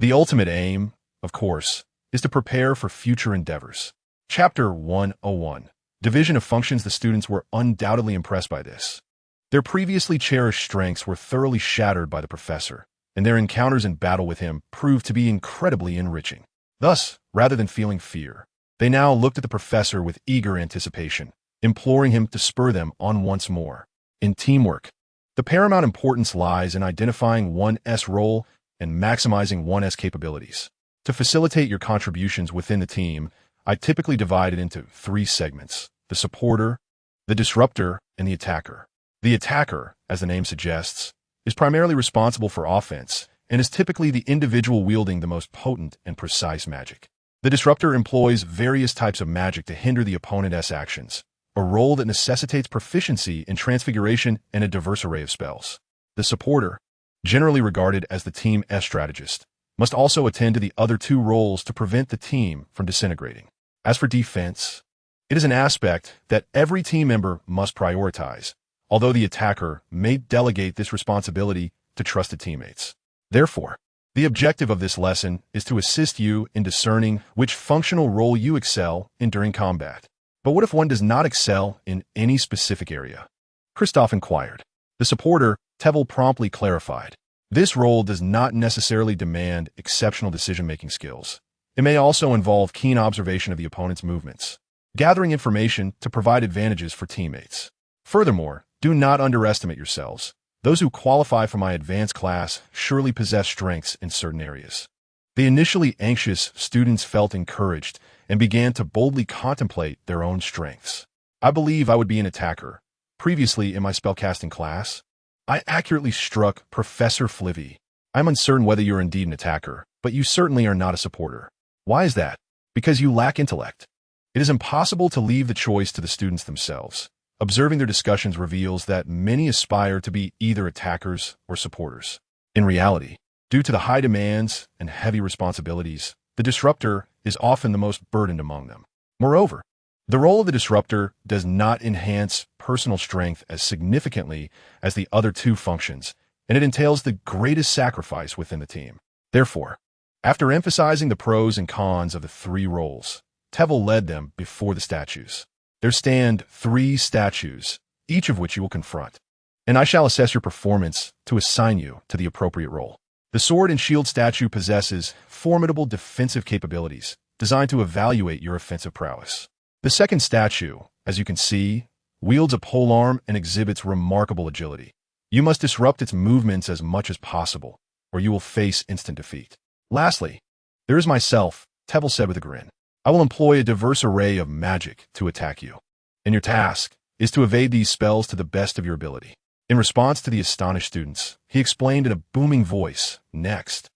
[SPEAKER 1] The ultimate aim, of course, is to prepare for future endeavors. Chapter 101. Division of Functions. The students were undoubtedly impressed by this. Their previously cherished strengths were thoroughly shattered by the professor, and their encounters in battle with him proved to be incredibly enriching. Thus, rather than feeling fear, they now looked at the professor with eager anticipation, imploring him to spur them on once more. In teamwork, the paramount importance lies in identifying one's role and maximizing one's capabilities. To facilitate your contributions within the team, I typically divide it into 3 segments: the supporter, the disruptor, and the attacker. The attacker, as the name suggests, is primarily responsible for offense and is typically the individual wielding the most potent and precise magic. The disruptor employs various types of magic to hinder the opponent's actions, a role that necessitates proficiency in transfiguration and a diverse array of spells. The supporter, generally regarded as the team's strategist, must also attend to the other 2 roles to prevent the team from disintegrating. As for defense, it is an aspect that every team member must prioritize, although the attacker may delegate this responsibility to trusted teammates. Therefore, the objective of this lesson is to assist you in discerning which functional role you excel in during combat. But what if one does not excel in any specific area? Christoph inquired. The supporter, Trevelyan promptly clarified. This role does not necessarily demand exceptional decision-making skills. It may also involve keen observation of the opponent's movements, gathering information to provide advantages for teammates. Furthermore, do not underestimate yourselves. Those who qualify for my advanced class surely possess strengths in certain areas. The initially anxious students felt encouraged and began to boldly contemplate their own strengths. I believe I would be an attacker. Previously in my spellcasting class, I accurately struck Professor Flivy. I'm uncertain whether you're indeed an attacker, but you certainly are not a supporter. Why is that? Because you lack intellect. It is impossible to leave the choice to the students themselves. Observing their discussions reveals that many aspire to be either attackers or supporters. In reality, due to the high demands and heavy responsibilities, the disruptor is often the most burdened among them. Moreover, the role of the disruptor does not enhance personal strength as significantly as the other 2 functions, and it entails the greatest sacrifice within the team. Therefore, after emphasizing the pros and cons of the 3 roles, Trevelyan led them before the statues. There stand 3 statues, each of which you will confront, and I shall assess your performance to assign you to the appropriate role. The sword and shield statue possesses formidable defensive capabilities designed to evaluate your offensive prowess. The second statue, as you can see, wields a polearm and exhibits remarkable agility. You must disrupt its movements as much as possible, or you will face instant defeat. Lastly, there is myself, Trevelyan said with a grin. I will employ a diverse array of magic to attack you, and your task is to evade these spells to the best of your ability. In response to the astonished students, he explained in a booming voice, Next,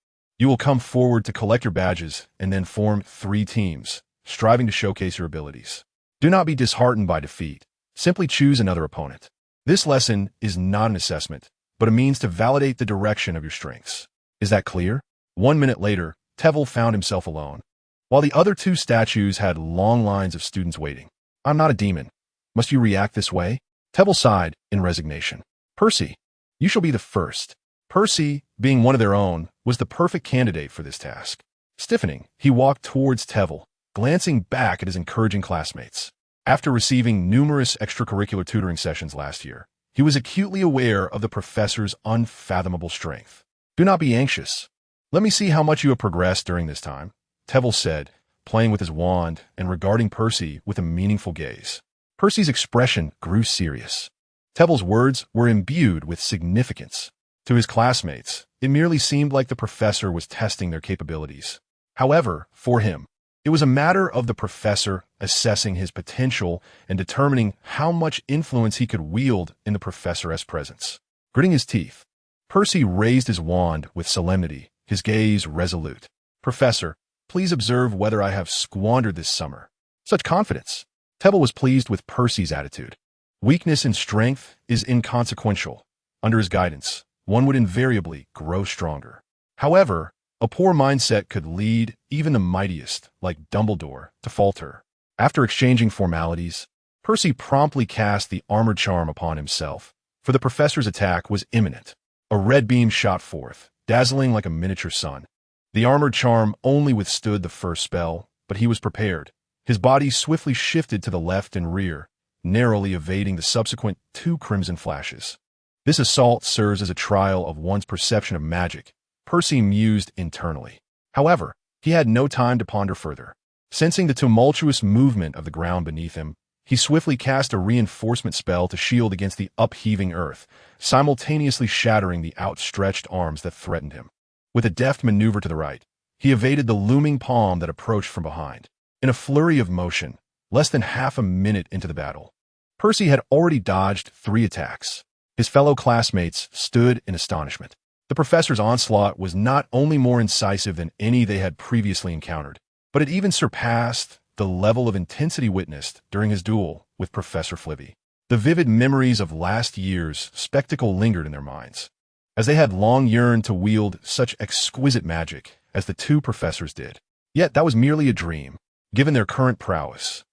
[SPEAKER 1] You will come forward to collect your badges and then form 3 teams, striving to showcase your abilities. Do not be disheartened by defeat. Simply choose another opponent. This lesson is not an assessment, but a means to validate the direction of your strengths. Is that clear? 1 minute later, Tevel found himself alone, while the other 2 statues had long lines of students waiting. I'm not a demon. Must you react this way? Tevel sighed in resignation. Percy, you shall be the first. Percy, being one of their own, was the perfect candidate for this task. Stiffening, he walked towards Tevel, glancing back at his encouraging classmates. After receiving numerous extracurricular tutoring sessions last year, he was acutely aware of the professor's unfathomable strength. Do not be anxious. Let me see how much you have progressed during this time, Tevel said, playing with his wand and regarding Percy with a meaningful gaze. Percy's expression grew serious. Tevel's words were imbued with significance. To his classmates, it merely seemed like the professor was testing their capabilities. However, for him, it was a matter of the professor assessing his potential and determining how much influence he could wield in the professor's presence. Gritting his teeth, Percy raised his wand with solemnity, his gaze resolute. Professor, please observe whether I have squandered this summer. Such confidence. Tevel was pleased with Percy's attitude. Weakness and strength is inconsequential. Under his guidance, one would invariably grow stronger. However, a poor mindset could lead even the mightiest, like Dumbledore, to falter. After exchanging formalities, Percy promptly cast the armored charm upon himself, for the professor's attack was imminent. A red beam shot forth, dazzling like a miniature sun. The armored charm only withstood the first spell, but he was prepared. His body swiftly shifted to the left and rear, narrowly evading the subsequent 2 crimson flashes. This assault serves as a trial of one's perception of magic, Percy mused internally. However, he had no time to ponder further. Sensing the tumultuous movement of the ground beneath him, he swiftly cast a reinforcement spell to shield against the upheaving earth, simultaneously shattering the outstretched arms that threatened him. With a deft maneuver to the right, he evaded the looming palm that approached from behind. In a flurry of motion, less than half a minute into the battle, Percy had already dodged 3 attacks. His fellow classmates stood in astonishment. The professor's onslaught was not only more incisive than any they had previously encountered, but it even surpassed the level of intensity witnessed during his duel with Professor Flivy. The vivid memories of last year's spectacle lingered in their minds, as they had long yearned to wield such exquisite magic as the 2 professors did. Yet that was merely a dream, given their current prowess.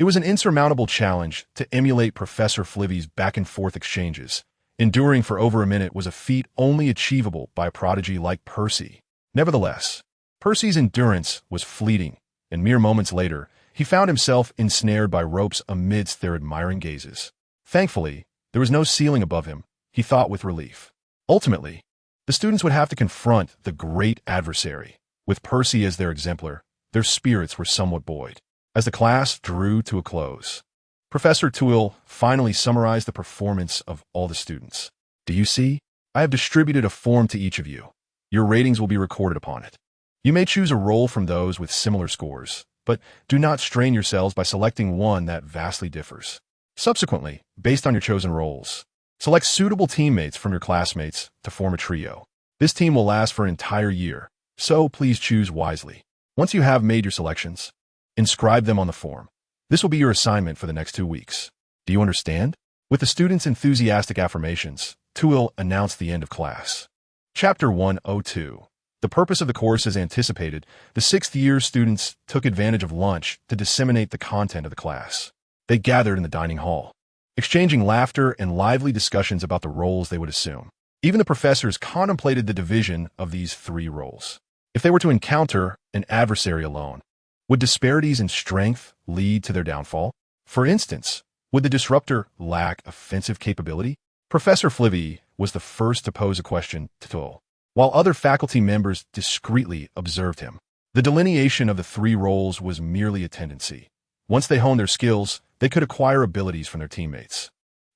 [SPEAKER 1] It was an insurmountable challenge to emulate Professor Flivy's back-and-forth exchanges. Enduring for over a minute was a feat only achievable by a prodigy like Percy. Nevertheless, Percy's endurance was fleeting, and mere moments later, he found himself ensnared by ropes amidst their admiring gazes. Thankfully, there was no ceiling above him, he thought with relief. Ultimately, the students would have to confront the great adversary. With Percy as their exemplar, their spirits were somewhat buoyed. As the class drew to a close, Professor Tuil finally summarized the performance of all the students. Do you see? I have distributed a form to each of you. Your ratings will be recorded upon it. You may choose a role from those with similar scores, but do not strain yourselves by selecting one that vastly differs. Subsequently, based on your chosen roles, select suitable teammates from your classmates to form a trio. This team will last for an entire year, so please choose wisely. Once you have made your selections, inscribe them on the form. This will be your assignment for the next 2 weeks. Do you understand? With the students' enthusiastic affirmations, Tuil announced the end of class. Chapter 102. The purpose of the course as anticipated, the 6th-year students took advantage of lunch to disseminate the content of the class. They gathered in the dining hall, exchanging laughter and lively discussions about the roles they would assume. Even the professors contemplated the division of these 3 roles. If they were to encounter an adversary alone, would disparities in strength lead to their downfall? For instance, would the disruptor lack offensive capability? Professor Flivy was the first to pose a question to Tuil, while other faculty members discreetly observed him. The delineation of the 3 roles was merely a tendency. Once they honed their skills, they could acquire abilities from their teammates,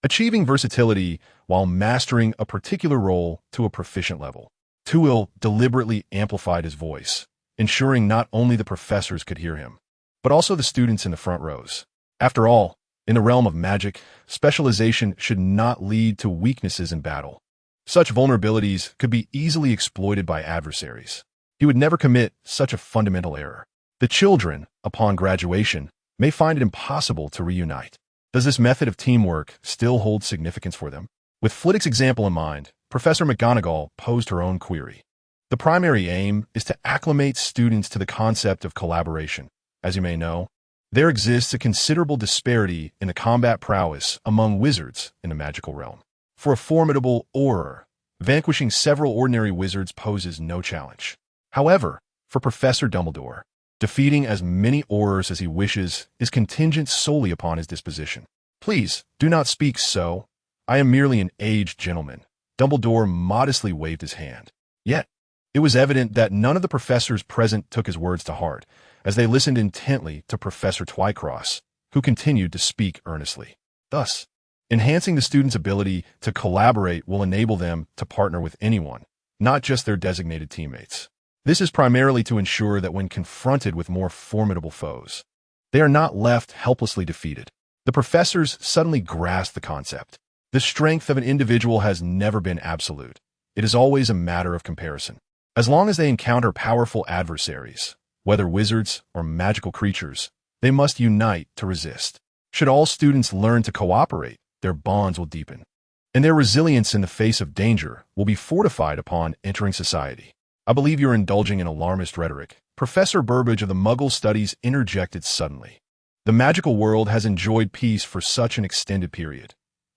[SPEAKER 1] achieving versatility while mastering a particular role to a proficient level. Tuil deliberately amplified his voice, ensuring not only the professors could hear him, but also the students in the front rows. After all, in the realm of magic, specialization should not lead to weaknesses in battle. Such vulnerabilities could be easily exploited by adversaries. He would never commit such a fundamental error. The children, upon graduation, may find it impossible to reunite. Does this method of teamwork still hold significance for them? With Flitwick's example in mind, Professor McGonagall posed her own query. The primary aim is to acclimate students to the concept of collaboration. As you may know, there exists a considerable disparity in the combat prowess among wizards in the magical realm. For a formidable auror, vanquishing several ordinary wizards poses no challenge. However, for Professor Dumbledore, defeating as many aurors as he wishes is contingent solely upon his disposition. Please, do not speak so. I am merely an aged gentleman. Dumbledore modestly waved his hand. Yet, it was evident that none of the professors present took his words to heart, as they listened intently to Professor Twycross, who continued to speak earnestly. Thus, enhancing the students' ability to collaborate will enable them to partner with anyone, not just their designated teammates. This is primarily to ensure that when confronted with more formidable foes, they are not left helplessly defeated. The professors suddenly grasped the concept. The strength of an individual has never been absolute. It is always a matter of comparison. As long as they encounter powerful adversaries, whether wizards or magical creatures, they must unite to resist. Should all students learn to cooperate, their bonds will deepen, and their resilience in the face of danger will be fortified upon entering society. I believe you're indulging in alarmist rhetoric. Professor Burbage of the Muggle Studies interjected suddenly. The magical world has enjoyed peace for such an extended period.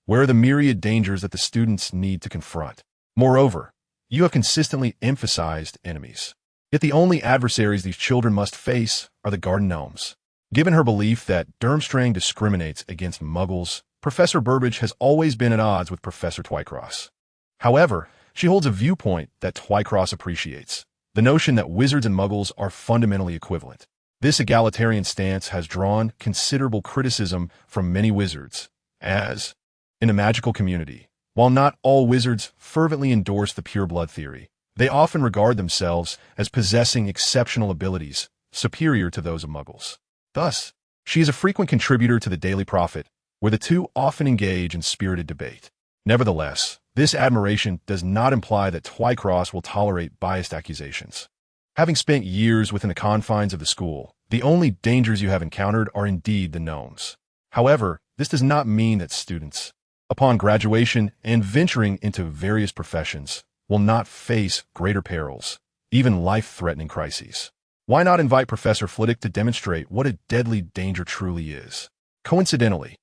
[SPEAKER 1] Where are the myriad dangers that the students need to confront? Moreover, you have consistently emphasized enemies. Yet the only adversaries these children must face are the garden gnomes. Given her belief that Durmstrang discriminates against Muggles, Professor Burbage has always been at odds with Professor Twycross. However, she holds a viewpoint that Twycross appreciates, the notion that wizards and Muggles are fundamentally equivalent. This egalitarian stance has drawn considerable criticism from many wizards, as, in the magical community, while not all wizards fervently endorse the pure-blood theory, they often regard themselves as possessing exceptional abilities superior to those of Muggles. Thus, she is a frequent contributor to the Daily Prophet, where the two often engage in spirited debate. Nevertheless, this admiration does not imply that Twycross will tolerate biased accusations. Having spent years within the confines of the school, the only dangers you have encountered are indeed the gnomes. However, this does not mean that students, upon graduation and venturing into various professions, will not face greater perils, even life-threatening crises. Why not invite Professor Flitwick to demonstrate what a deadly danger truly is? Coincidentally,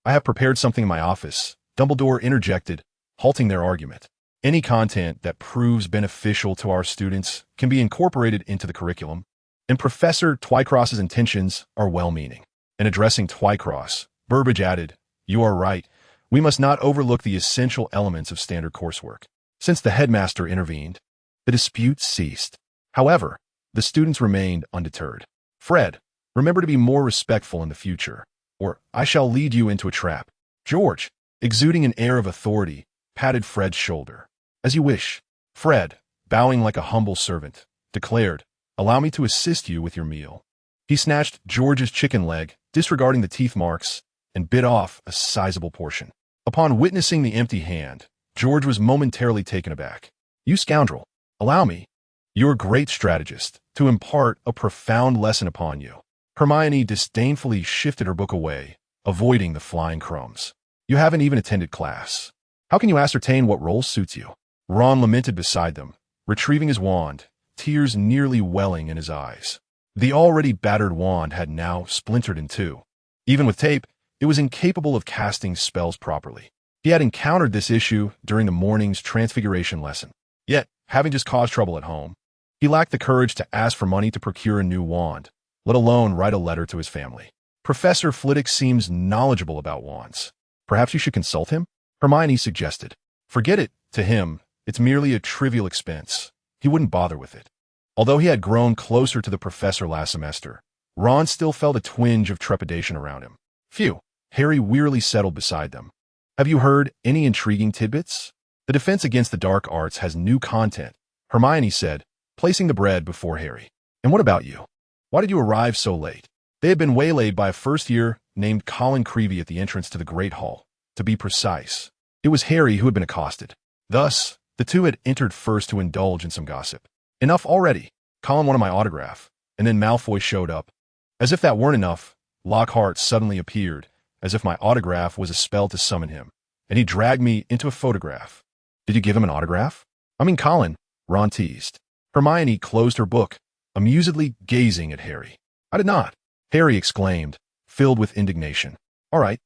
[SPEAKER 1] I have prepared something in my office, Dumbledore interjected, halting their argument. Any content that proves beneficial to our students can be incorporated into the curriculum, and Professor Twycross's intentions are well-meaning. In addressing Twycross, Burbage added, "You are right. We must not overlook the essential elements of standard coursework." Since the headmaster intervened, the dispute ceased. However, the students remained undeterred. "Fred, remember to be more respectful in the future, or I shall lead you into a trap." George, exuding an air of authority, patted Fred's shoulder. "As you wish." Fred, bowing like a humble servant, declared, "Allow me to assist you with your meal." He snatched George's chicken leg, disregarding the teeth marks, and bit off a sizable portion. Upon witnessing the empty hand, George was momentarily taken aback. "You scoundrel, allow me, you're a great strategist, to impart a profound lesson upon you." Hermione disdainfully shifted her book away, avoiding the flying crumbs. "You haven't even attended class. How can you ascertain what role suits you?" Ron lamented beside them, retrieving his wand, tears nearly welling in his eyes. The already battered wand had now splintered in two. Even with tape, it was incapable of casting spells properly. He had encountered this issue during the morning's transfiguration lesson. Yet, having just caused trouble at home, he lacked the courage to ask for money to procure a new wand, let alone write a letter to his family. Professor Flitwick seems knowledgeable about wands. Perhaps you should consult him? Hermione suggested. Forget it, to him, it's merely a trivial expense. He wouldn't bother with it. Although he had grown closer to the professor last semester, Ron still felt a twinge of trepidation around him. Phew, Harry wearily settled beside them. Have you heard any intriguing tidbits? The defense against the dark arts has new content, Hermione said, placing the bread before Harry. And what about you? Why did you arrive so late? They had been waylaid by a first-year named Colin Creevey at the entrance to the Great Hall. To be precise, it was Harry who had been accosted. Thus, the two had entered first to indulge in some gossip. Enough already. Colin wanted my autograph, and then Malfoy showed up. As if that weren't enough, Lockhart suddenly appeared, as if my autograph was a spell to summon him, and he dragged me into a photograph. Did you give him an autograph? I mean, Colin, Ron teased. Hermione closed her book, amusedly gazing at Harry. I did not, Harry exclaimed, filled with indignation. All right.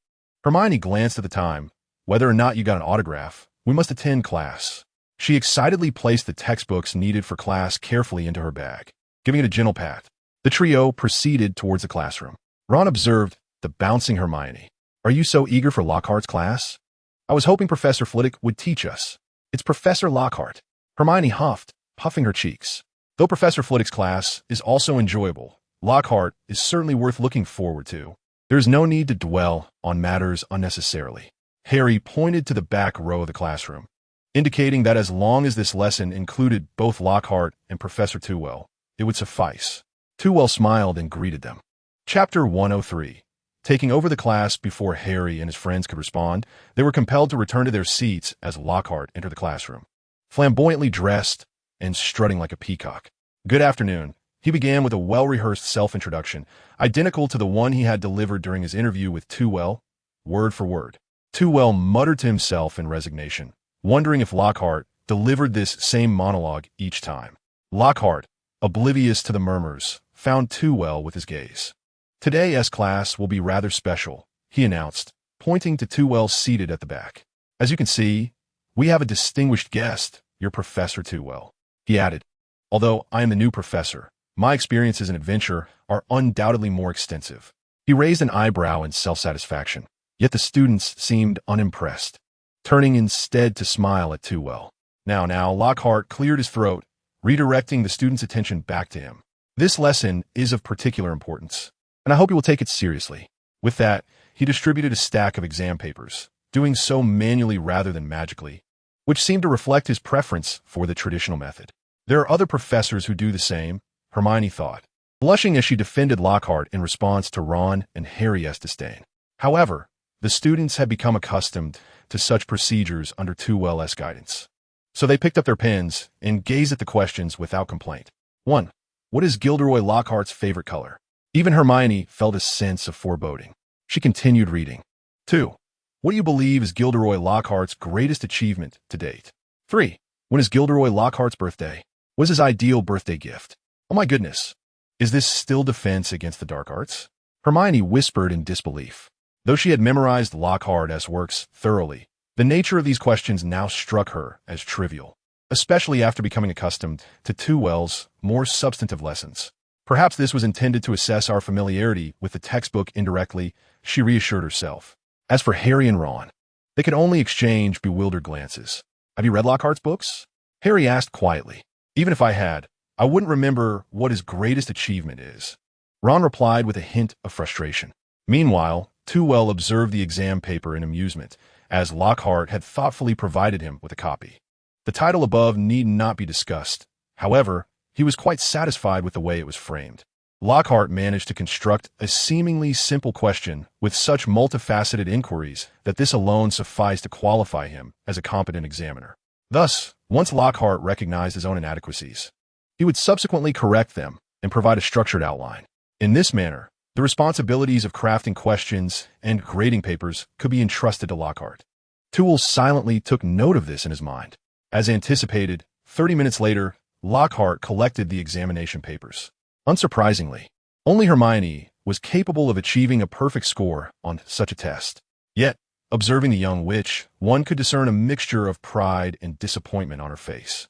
[SPEAKER 1] Hermione glanced at the time. Whether or not you got an autograph, we must attend class. She excitedly placed the textbooks needed for class carefully into her bag, giving it a gentle pat. The trio proceeded towards the classroom. Ron observed the bouncing Hermione. Are you so eager for Lockhart's class? I was hoping Professor Flitwick would teach us. It's Professor Lockhart. Hermione huffed, puffing her cheeks. Though Professor Flitwick's class is also enjoyable, Lockhart is certainly worth looking forward to. There is no need to dwell on matters unnecessarily. Harry pointed to the back row of the classroom, indicating that as long as this lesson included both Lockhart and Professor Tewell, it would suffice. Tewell smiled and greeted them. Chapter 103. Taking over the class before Harry and his friends could respond, they were compelled to return to their seats as Lockhart entered the classroom. Flamboyantly dressed and strutting like a peacock. Good afternoon. He began with a well-rehearsed self-introduction, identical to the one he had delivered during his interview with Tewell, word for word. Tewell muttered to himself in resignation, wondering if Lockhart delivered this same monologue each time. Lockhart, oblivious to the murmurs, found Tewell with his gaze. Today's class will be rather special, he announced, pointing to Tewell seated at the back. As you can see, we have a distinguished guest, your Professor Tewell. He added, although I am the new professor, my experiences in adventure are undoubtedly more extensive. He raised an eyebrow in self-satisfaction, yet the students seemed unimpressed, turning instead to smile at Tewell. Now, Lockhart cleared his throat, redirecting the students' attention back to him. This lesson is of particular importance, and I hope you will take it seriously. With that, he distributed a stack of exam papers, doing so manually rather than magically, which seemed to reflect his preference for the traditional method. There are other professors who do the same, Hermione thought, blushing as she defended Lockhart in response to Ron and Harry's disdain. However, the students had become accustomed to such procedures under Tewell's guidance. So they picked up their pens and gazed at the questions without complaint. 1. What is Gilderoy Lockhart's favorite color? Even Hermione felt a sense of foreboding. She continued reading. 2. What do you believe is Gilderoy Lockhart's greatest achievement to date? 3. When is Gilderoy Lockhart's birthday? What is his ideal birthday gift? Oh my goodness. Is this still defense against the dark arts? Hermione whispered in disbelief. Though she had memorized Lockhart's works thoroughly, the nature of these questions now struck her as trivial, especially after becoming accustomed to Tewell's more substantive lessons. Perhaps this was intended to assess our familiarity with the textbook indirectly, she reassured herself. As for Harry and Ron, they could only exchange bewildered glances. Have you read Lockhart's books? Harry asked quietly. Even if I had, I wouldn't remember what his greatest achievement is. Ron replied with a hint of frustration. Meanwhile, Tewell observed the exam paper in amusement, as Lockhart had thoughtfully provided him with a copy. The title above need not be discussed. However, he was quite satisfied with the way it was framed. Lockhart managed to construct a seemingly simple question with such multifaceted inquiries that this alone sufficed to qualify him as a competent examiner. Thus, once Lockhart recognized his own inadequacies, he would subsequently correct them and provide a structured outline. In this manner, the responsibilities of crafting questions and grading papers could be entrusted to Lockhart. Tewell silently took note of this in his mind. As anticipated, 30 minutes later, Lockhart collected the examination papers. Unsurprisingly, only Hermione was capable of achieving a perfect score on such a test. Yet, observing the young witch, one could discern a mixture of pride and disappointment on her face.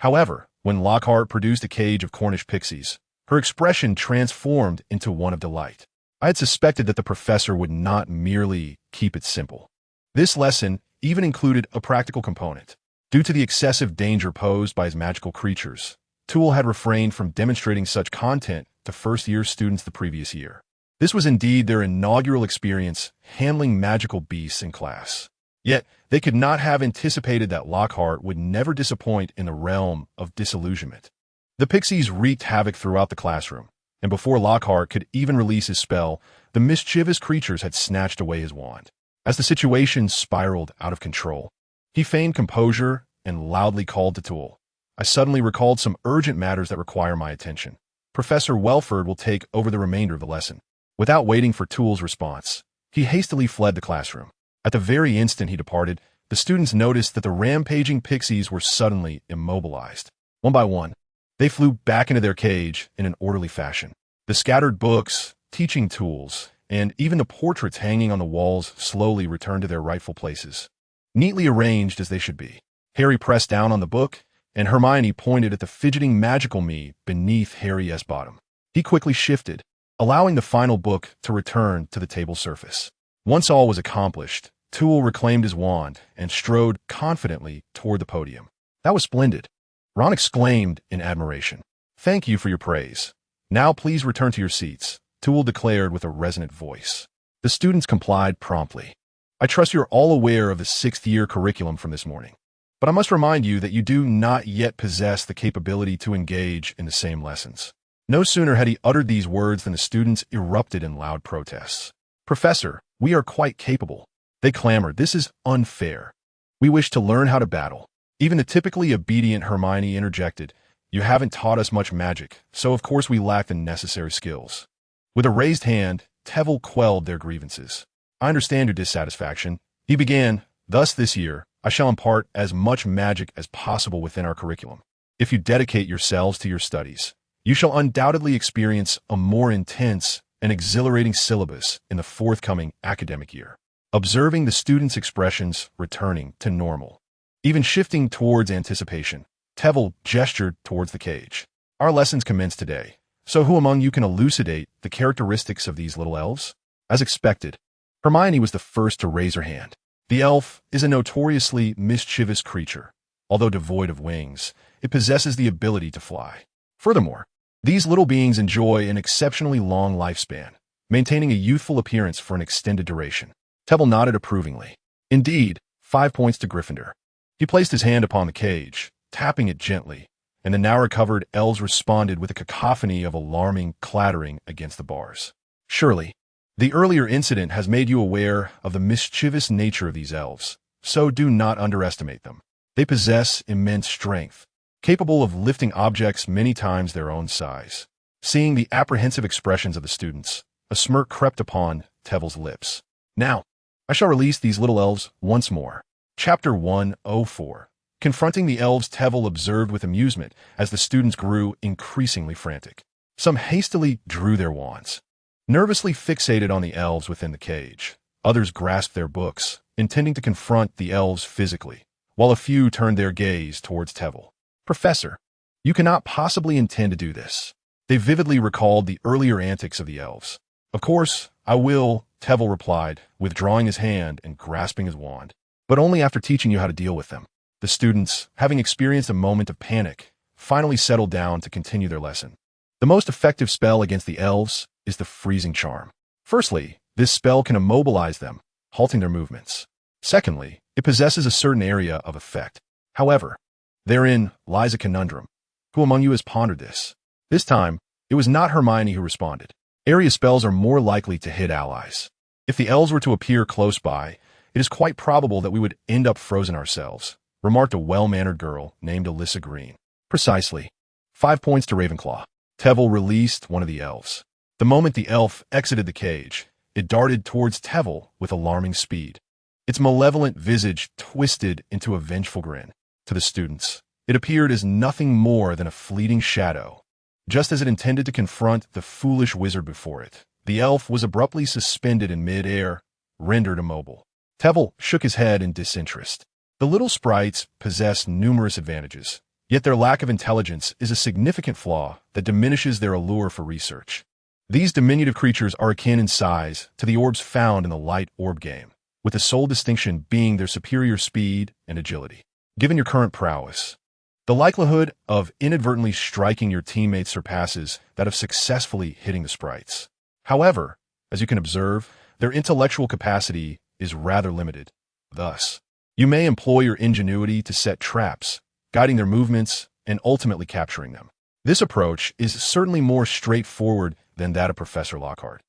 [SPEAKER 1] However, when Lockhart produced a cage of Cornish pixies, her expression transformed into one of delight. I had suspected that the professor would not merely keep it simple. This lesson even included a practical component. Due to the excessive danger posed by his magical creatures, Tewell had refrained from demonstrating such content to first-year students the previous year. This was indeed their inaugural experience handling magical beasts in class. Yet, they could not have anticipated that Lockhart would never disappoint in the realm of disillusionment. The pixies wreaked havoc throughout the classroom, and before Lockhart could even release his spell, the mischievous creatures had snatched away his wand. As the situation spiraled out of control, he feigned composure and loudly called to Tewell. I suddenly recalled some urgent matters that require my attention. Professor Welford will take over the remainder of the lesson. Without waiting for Toole's response, he hastily fled the classroom. At the very instant he departed, the students noticed that the rampaging pixies were suddenly immobilized. One by one, they flew back into their cage in an orderly fashion. The scattered books, teaching tools, and even the portraits hanging on the walls slowly returned to their rightful places, neatly arranged as they should be. Harry pressed down on the book, and Hermione pointed at the fidgeting magical me beneath Harry's bottom. He quickly shifted, allowing the final book to return to the table surface. Once all was accomplished, Toole reclaimed his wand and strode confidently toward the podium. That was splendid, Ron exclaimed in admiration. Thank you for your praise. Now please return to your seats, Toole declared with a resonant voice. The students complied promptly. I trust you're all aware of the 6th-year curriculum from this morning. But I must remind you that you do not yet possess the capability to engage in the same lessons. No sooner had he uttered these words than the students erupted in loud protests. Professor, we are quite capable, they clamored. This is unfair. We wish to learn how to battle. Even the typically obedient Hermione interjected, You haven't taught us much magic, so of course we lack the necessary skills. With a raised hand, Tevel quelled their grievances. I understand your dissatisfaction. He began, Thus this year, I shall impart as much magic as possible within our curriculum. If you dedicate yourselves to your studies, you shall undoubtedly experience a more intense and exhilarating syllabus in the forthcoming academic year. Observing the students' expressions returning to normal, even shifting towards anticipation, Tevel gestured towards the cage. Our lessons commence today, so who among you can elucidate the characteristics of these little elves? As expected, Hermione was the first to raise her hand. The elf is a notoriously mischievous creature. Although devoid of wings, it possesses the ability to fly. Furthermore, these little beings enjoy an exceptionally long lifespan, maintaining a youthful appearance for an extended duration. Tevel nodded approvingly. Indeed, 5 points to Gryffindor. He placed his hand upon the cage, tapping it gently, and the now recovered elves responded with a cacophony of alarming clattering against the bars. Surely, the earlier incident has made you aware of the mischievous nature of these elves, so do not underestimate them. They possess immense strength, capable of lifting objects many times their own size. Seeing the apprehensive expressions of the students, a smirk crept upon Tevel's lips. Now, I shall release these little elves once more. Chapter 104. Confronting the elves, Tevel observed with amusement as the students grew increasingly frantic. Some hastily drew their wands, nervously fixated on the elves within the cage. Others grasped their books, intending to confront the elves physically, while a few turned their gaze towards Tevel. Professor, you cannot possibly intend to do this. They vividly recalled the earlier antics of the elves. Of course, I will, Tevel replied, withdrawing his hand and grasping his wand. But only after teaching you how to deal with them. The students, having experienced a moment of panic, finally settled down to continue their lesson. The most effective spell against the elves is the freezing charm. Firstly, this spell can immobilize them, halting their movements. Secondly, it possesses a certain area of effect. However, therein lies a conundrum. Who among you has pondered this? This time, it was not Hermione who responded. Area spells are more likely to hit allies. If the elves were to appear close by, it is quite probable that we would end up frozen ourselves, remarked a well-mannered girl named Alyssa Green. Precisely. 5 points to Ravenclaw. Tevel released one of the elves. The moment the elf exited the cage, it darted towards Tevel with alarming speed. Its malevolent visage twisted into a vengeful grin. To the students, it appeared as nothing more than a fleeting shadow. Just as it intended to confront the foolish wizard before it, the elf was abruptly suspended in mid-air, rendered immobile. Tevel shook his head in disinterest. The little sprites possess numerous advantages, yet their lack of intelligence is a significant flaw that diminishes their allure for research. These diminutive creatures are akin in size to the orbs found in the light orb game, with the sole distinction being their superior speed and agility. Given your current prowess, the likelihood of inadvertently striking your teammates surpasses that of successfully hitting the sprites. However, as you can observe, their intellectual capacity is rather limited. Thus, you may employ your ingenuity to set traps, guiding their movements and ultimately capturing them. This approach is certainly more straightforward than that of Professor Lockhart.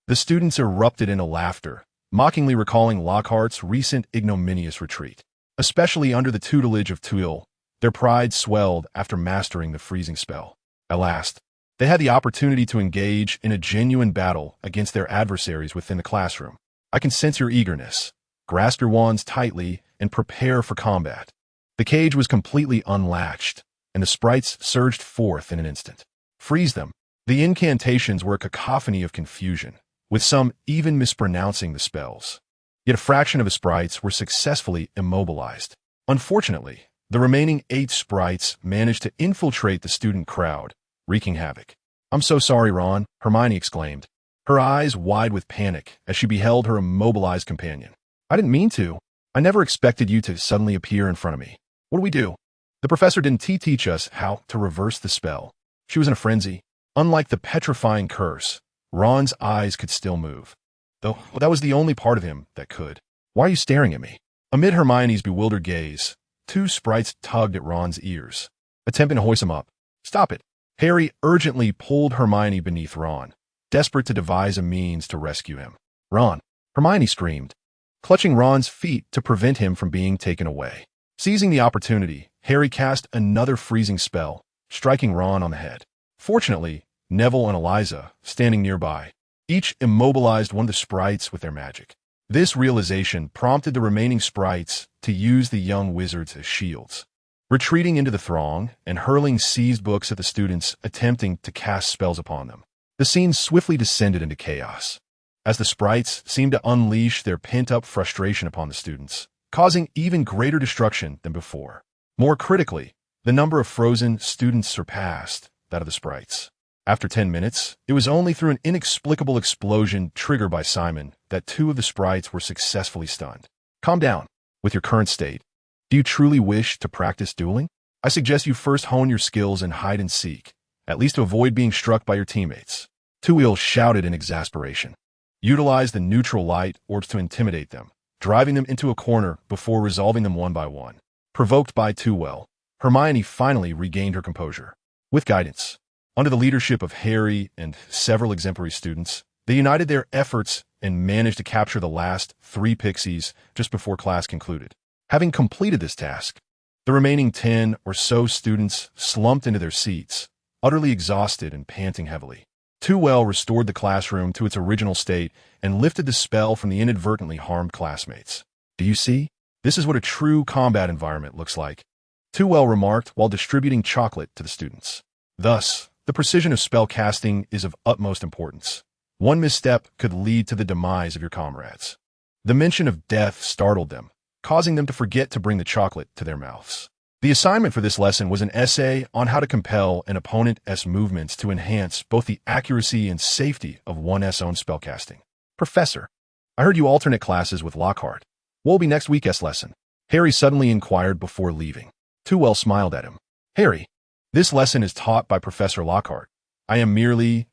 [SPEAKER 1] The students erupted into laughter, mockingly recalling Lockhart's recent ignominious retreat. Especially under the tutelage of Tuile, Their pride swelled after mastering the freezing spell. At last, they had the opportunity to engage in a genuine battle against their adversaries within the classroom. I can sense your eagerness. Grasp your wands tightly and prepare for combat. The cage was completely unlatched, and the sprites surged forth in an instant. Freeze them. The incantations were a cacophony of confusion, with some even mispronouncing the spells. Yet a fraction of the sprites were successfully immobilized. Unfortunately, the remaining 8 sprites managed to infiltrate the student crowd, wreaking havoc. "I'm so sorry, Ron," Hermione exclaimed, her eyes wide with panic as she beheld her immobilized companion. "I didn't mean to. I never expected you to suddenly appear in front of me. What do we do?" The professor didn't teach us how to reverse the spell. She was in a frenzy. Unlike the petrifying curse, Ron's eyes could still move. Though that was the only part of him that could. "Why are you staring at me?" Amid Hermione's bewildered gaze, 2 sprites tugged at Ron's ears, attempting to hoist him up. "Stop it." Harry urgently pulled Hermione beneath Ron, desperate to devise a means to rescue him. "Ron!" Hermione screamed, clutching Ron's feet to prevent him from being taken away. Seizing the opportunity, Harry cast another freezing spell, striking Ron on the head. Fortunately, Neville and Eliza, standing nearby, each immobilized one of the sprites with their magic. This realization prompted the remaining sprites to use the young wizards as shields, retreating into the throng and hurling seized books at the students attempting to cast spells upon them. The scene swiftly descended into chaos, as the sprites seemed to unleash their pent-up frustration upon the students, causing even greater destruction than before. More critically, the number of frozen students surpassed that of the sprites. After 10 minutes, it was only through an inexplicable explosion triggered by Simon that 2 of the sprites were successfully stunned. "Calm down. With your current state, do you truly wish to practice dueling? I suggest you first hone your skills in hide and seek, at least to avoid being struck by your teammates." Tuil shouted in exasperation. "Utilize the neutral light orbs to intimidate them, driving them into a corner before resolving them one by one." Provoked by Tuil, Hermione finally regained her composure. With guidance, under the leadership of Harry and several exemplary students, they united their efforts and managed to capture the last 3 pixies just before class concluded. Having completed this task, the remaining 10 or so students slumped into their seats, utterly exhausted and panting heavily. Tuil restored the classroom to its original state and lifted the spell from the inadvertently harmed classmates. "Do you see? This is what a true combat environment looks like," Tuil remarked while distributing chocolate to the students. Thus, the precision of spell casting is of utmost importance. One misstep could lead to the demise of your comrades. The mention of death startled them, causing them to forget to bring the chocolate to their mouths. The assignment for this lesson was an essay on how to compel an opponent's movements to enhance both the accuracy and safety of one's own spellcasting. "Professor, I heard you alternate classes with Lockhart. What will be next week's lesson?" Harry suddenly inquired before leaving. Tuil smiled at him. "Harry, this lesson is taught by Professor Lockhart. I am merely,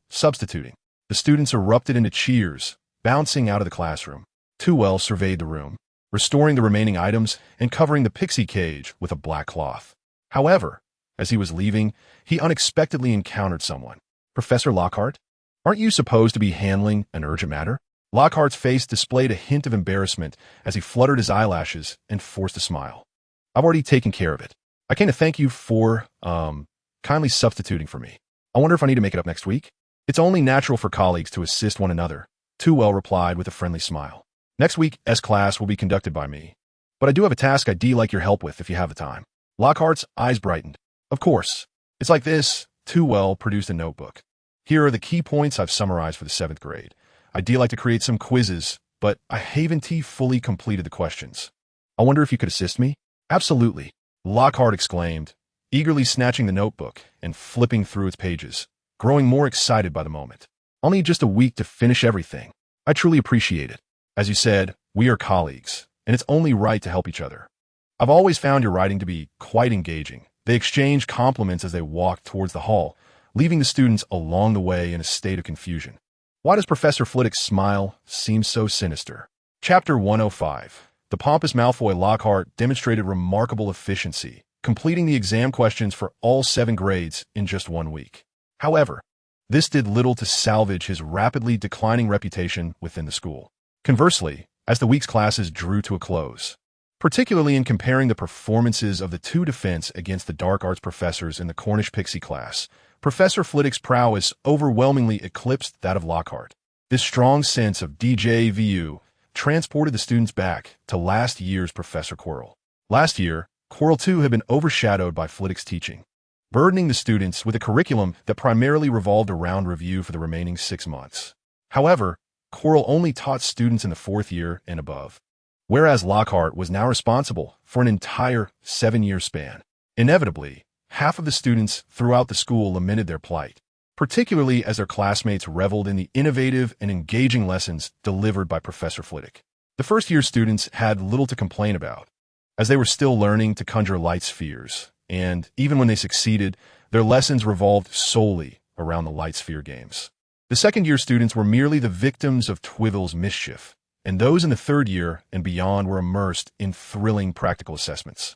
[SPEAKER 1] substituting." The students erupted into cheers, bouncing out of the classroom. Tuil surveyed the room, restoring the remaining items and covering the pixie cage with a black cloth. However, as he was leaving, he unexpectedly encountered someone. "Professor Lockhart, aren't you supposed to be handling an urgent matter?" Lockhart's face displayed a hint of embarrassment as he fluttered his eyelashes and forced a smile. "I've already taken care of it. I came to thank you for, kindly substituting for me. I wonder if I need to make it up next week?" "It's only natural for colleagues to assist one another," Tuil replied with a friendly smile. "Next week's class will be conducted by me, but I do have a task I'd like your help with if you have the time." Lockhart's eyes brightened. "Of course. It's like this." Tuil produced a notebook. "Here are the key points I've summarized for the 7th grade. I'd like to create some quizzes, but I haven't fully completed the questions. I wonder if you could assist me?" "Absolutely," Lockhart exclaimed, eagerly snatching the notebook and flipping through its pages, growing more excited by the moment. "I'll need just a week to finish everything. I truly appreciate it. As you said, we are colleagues, and it's only right to help each other. I've always found your writing to be quite engaging." They exchanged compliments as they walked towards the hall, leaving the students along the way in a state of confusion. Why does Professor Flitwick's smile seem so sinister? Chapter 105. The pompous Malfoy Lockhart demonstrated remarkable efficiency, completing the exam questions for all 7 grades in just 1 week. However, this did little to salvage his rapidly declining reputation within the school. Conversely, as the week's classes drew to a close, particularly in comparing the performances of the two defense against the dark arts professors in the Cornish Pixie class. Professor Flitwick's prowess overwhelmingly eclipsed that of Lockhart. This strong sense of déjà vu transported the students back to last year's Professor Quirrell. Last year, Quirrell too had been overshadowed by Flitwick's teaching, burdening the students with a curriculum that primarily revolved around review for the remaining 6 months. However, Quirrell only taught students in the 4th year and above, whereas Lockhart was now responsible for an entire 7-year span. Inevitably, half of the students throughout the school lamented their plight, particularly as their classmates reveled in the innovative and engaging lessons delivered by Professor Flitwick. The first-year students had little to complain about, as they were still learning to conjure light spheres, and even when they succeeded, their lessons revolved solely around the light sphere games. The second-year students were merely the victims of Trevelyan's mischief, and those in the 3rd year and beyond were immersed in thrilling practical assessments.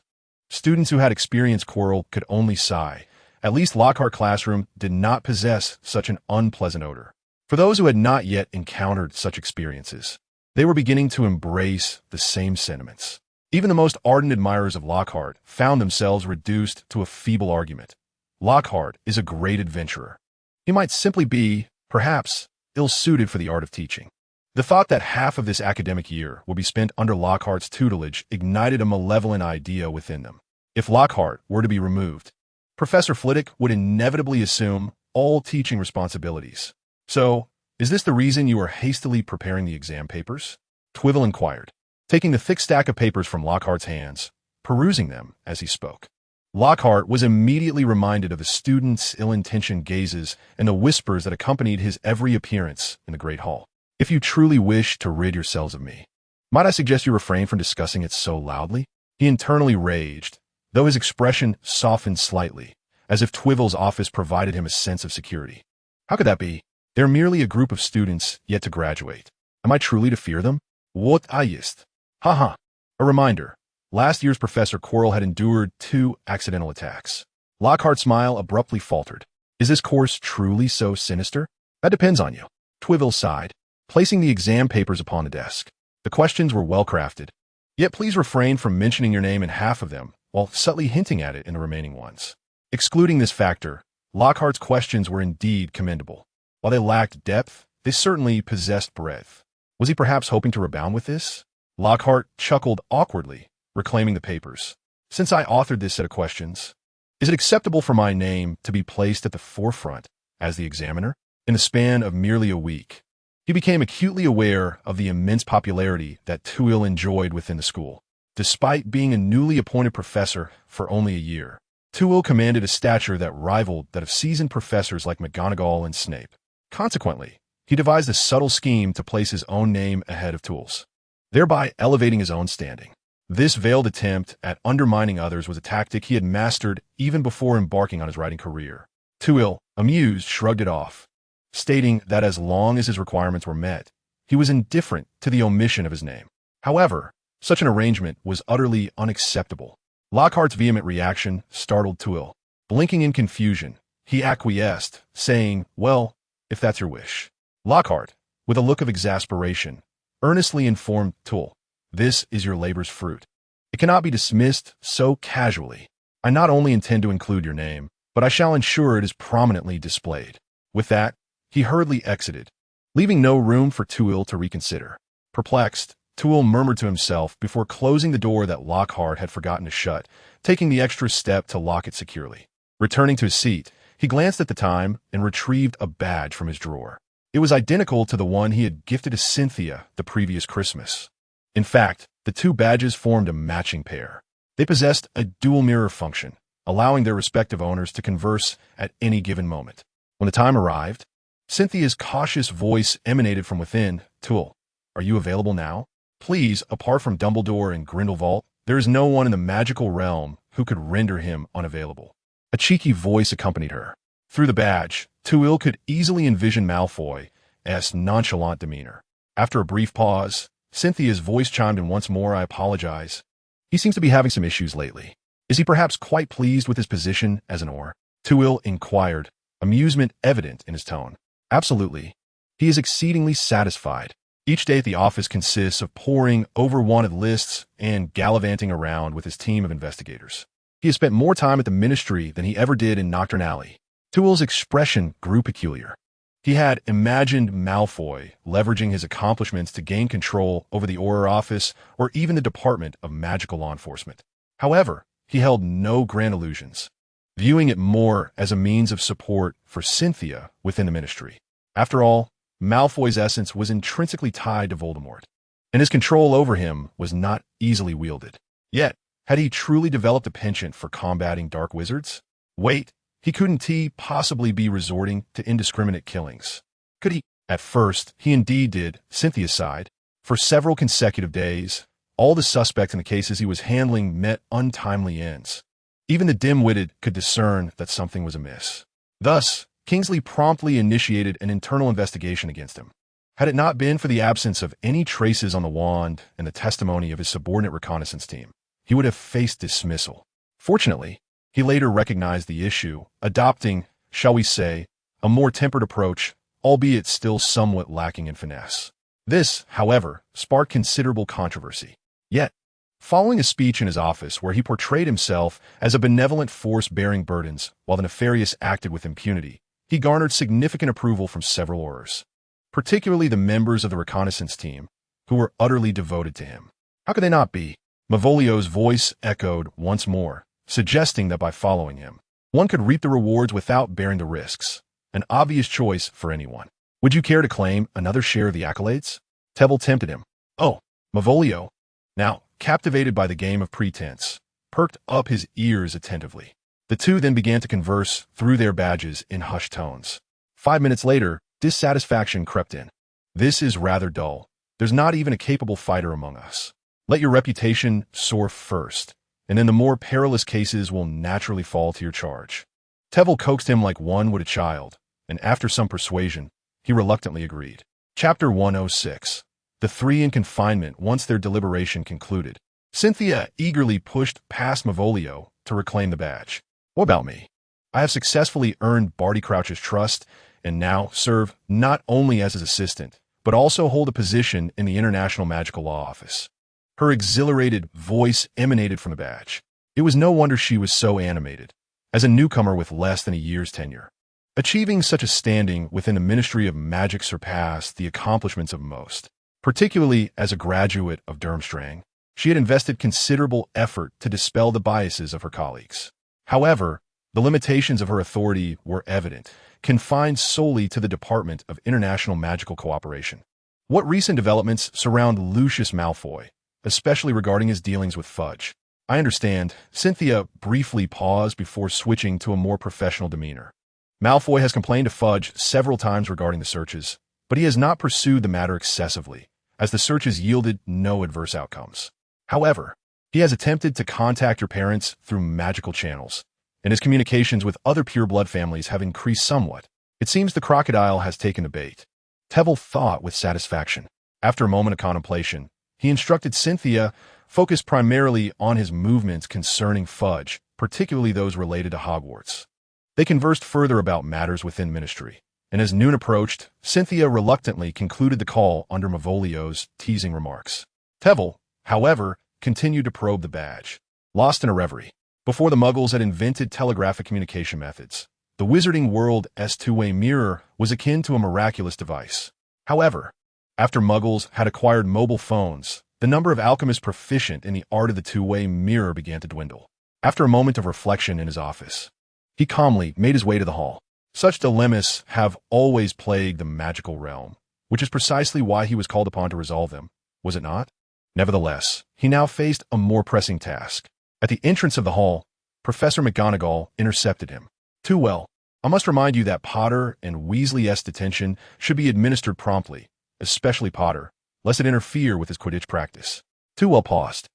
[SPEAKER 1] Students who had experienced Quirrell could only sigh. At least Lockhart's classroom did not possess such an unpleasant odor. For those who had not yet encountered such experiences, they were beginning to embrace the same sentiments. Even the most ardent admirers of Lockhart found themselves reduced to a feeble argument. Lockhart is a great adventurer. He might simply be, perhaps, ill-suited for the art of teaching. The thought that half of this academic year would be spent under Lockhart's tutelage ignited a malevolent idea within them. If Lockhart were to be removed, Professor Flitwick would inevitably assume all teaching responsibilities. So, is this the reason you are hastily preparing the exam papers? Trevelyan inquired, taking the thick stack of papers from Lockhart's hands, perusing them as he spoke. Lockhart was immediately reminded of the students' ill-intentioned gazes and the whispers that accompanied his every appearance in the Great Hall. If you truly wish to rid yourselves of me, might I suggest you refrain from discussing it so loudly? He internally raged, though his expression softened slightly, as if Trevelyan's office provided him a sense of security. How could that be? They're merely a group of students yet to graduate. Am I truly to fear them? What ist? Ha. A reminder. Last year's Professor Quirrell had endured 2 accidental attacks. Lockhart's smile abruptly faltered. Is this course truly so sinister? That depends on you. Trevelyan sighed, placing the exam papers upon the desk. The questions were well-crafted, yet please refrain from mentioning your name in half of them, while subtly hinting at it in the remaining ones. Excluding this factor, Lockhart's questions were indeed commendable. While they lacked depth, they certainly possessed breadth. Was he perhaps hoping to rebound with this? Lockhart chuckled awkwardly, reclaiming the papers. Since I authored this set of questions, is it acceptable for my name to be placed at the forefront as the examiner? In the span of merely a week, he became acutely aware of the immense popularity that Trevelyan enjoyed within the school. Despite being a newly appointed professor for only a year, Trevelyan commanded a stature that rivaled that of seasoned professors like McGonagall and Snape. Consequently, he devised a subtle scheme to place his own name ahead of Trevelyan's, thereby elevating his own standing. This veiled attempt at undermining others was a tactic he had mastered even before embarking on his writing career. Trevelyan, amused, shrugged it off, stating that as long as his requirements were met, he was indifferent to the omission of his name. However, such an arrangement was utterly unacceptable. Lockhart's vehement reaction startled Trevelyan. Blinking in confusion, he acquiesced, saying, "Well, if that's your wish." Lockhart, with a look of exasperation, earnestly informed Trevelyan, "This is your labor's fruit. It cannot be dismissed so casually. I not only intend to include your name, but I shall ensure it is prominently displayed." With that, he hurriedly exited, leaving no room for Trevelyan to reconsider. Perplexed, Trevelyan murmured to himself before closing the door that Lockhart had forgotten to shut, taking the extra step to lock it securely. Returning to his seat, he glanced at the time and retrieved a badge from his drawer. It was identical to the one he had gifted to Cynthia the previous Christmas. In fact, the 2 badges formed a matching pair. They possessed a dual mirror function, allowing their respective owners to converse at any given moment. When the time arrived, Cynthia's cautious voice emanated from within. "Trevelyan, are you available now? Please, apart from Dumbledore and Grindelwald, there is no one in the magical realm who could render him unavailable." A cheeky voice accompanied her. Through the badge, Trevelyan could easily envision Malfoy's nonchalant demeanor. After a brief pause, Cynthia's voice chimed in once more. "I apologize. He seems to be having some issues lately. Is he perhaps quite pleased with his position as an Auror?" Trevelyan inquired, amusement evident in his tone. "Absolutely. He is exceedingly satisfied. Each day at the office consists of poring over wanted lists and gallivanting around with his team of investigators. He has spent more time at the ministry than he ever did in Nocturne Alley. Tuel's expression grew peculiar. He had imagined Malfoy leveraging his accomplishments to gain control over the Auror office or even the Department of Magical Law Enforcement. However, he held no grand illusions, viewing it more as a means of support for Cynthia within the ministry. After all, Malfoy's essence was intrinsically tied to Voldemort, and his control over him was not easily wielded. Yet, had he truly developed a penchant for combating dark wizards? Wait, couldn't he possibly be resorting to indiscriminate killings? Could he? At first, he indeed did, Cynthia's side. For several consecutive days, all the suspects in the cases he was handling met untimely ends. Even the dim-witted could discern that something was amiss. Thus, Kingsley promptly initiated an internal investigation against him. Had it not been for the absence of any traces on the wand and the testimony of his subordinate reconnaissance team, he would have faced dismissal. Fortunately, he later recognized the issue, adopting, shall we say, a more tempered approach, albeit still somewhat lacking in finesse. This, however, sparked considerable controversy. Yet, following a speech in his office where he portrayed himself as a benevolent force bearing burdens while the nefarious acted with impunity, he garnered significant approval from several Aurors, particularly the members of the reconnaissance team, who were utterly devoted to him. How could they not be? Malvolio's voice echoed once more, suggesting that by following him, one could reap the rewards without bearing the risks, an obvious choice for anyone. Would you care to claim another share of the accolades? Tevel tempted him. Oh, Malvolio, now captivated by the game of pretense, perked up his ears attentively. The two then began to converse through their badges in hushed tones. 5 minutes later, dissatisfaction crept in. This is rather dull. There's not even a capable fighter among us. Let your reputation soar first, and then the more perilous cases will naturally fall to your charge. Tevel coaxed him like one would a child, and after some persuasion, he reluctantly agreed. Chapter 106. The three in confinement once their deliberation concluded. Cynthia eagerly pushed past Malvolio to reclaim the badge. What about me? I have successfully earned Barty Crouch's trust and now serve not only as his assistant, but also hold a position in the International Magical Law Office. Her exhilarated voice emanated from the badge. It was no wonder she was so animated, as a newcomer with less than a year's tenure. Achieving such a standing within the Ministry of Magic surpassed the accomplishments of most. Particularly as a graduate of Durmstrang, she had invested considerable effort to dispel the biases of her colleagues. However, the limitations of her authority were evident, confined solely to the Department of International Magical Cooperation. What recent developments surround Lucius Malfoy, especially regarding his dealings with Fudge? I understand. Cynthia briefly paused before switching to a more professional demeanor. Malfoy has complained to Fudge several times regarding the searches, but he has not pursued the matter excessively, as the searches yielded no adverse outcomes. However, he has attempted to contact your parents through magical channels, and his communications with other pure-blood families have increased somewhat. It seems the crocodile has taken the bait. Tevel thought with satisfaction. After a moment of contemplation, he instructed Cynthia focus primarily on his movements concerning Fudge, particularly those related to Hogwarts. They conversed further about matters within ministry, and as noon approached, Cynthia reluctantly concluded the call under Malvolio's teasing remarks. Tevel, however, continued to probe the badge. Lost in a reverie. Before the Muggles had invented telegraphic communication methods, the Wizarding World's two-way mirror was akin to a miraculous device. However, after Muggles had acquired mobile phones, the number of alchemists proficient in the art of the two-way mirror began to dwindle. After a moment of reflection in his office, he calmly made his way to the hall. Such dilemmas have always plagued the magical realm, which is precisely why he was called upon to resolve them, was it not? Nevertheless, he now faced a more pressing task. At the entrance of the hall, Professor McGonagall intercepted him. Too well. I must remind you that Potter and Weasley-esque detention should be administered promptly, especially Potter, lest it interfere with his Quidditch practice. Too well paused.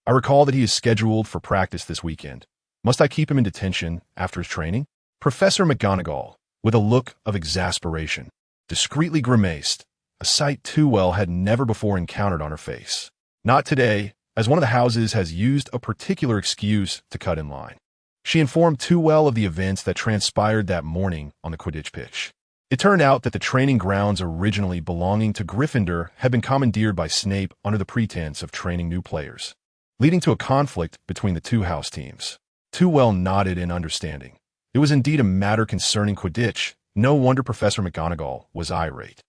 [SPEAKER 1] I recall that he is scheduled for practice this weekend. Must I keep him in detention after his training? Professor McGonagall, with a look of exasperation, discreetly grimaced, a sight Too-well had never before encountered on her face. Not today, as one of the houses has used a particular excuse to cut in line. She informed Too-well of the events that transpired that morning on the Quidditch pitch. It turned out that the training grounds originally belonging to Gryffindor had been commandeered by Snape under the pretense of training new players, leading to a conflict between the two house teams. Too well nodded in understanding. It was indeed a matter concerning Quidditch. No wonder Professor McGonagall was irate.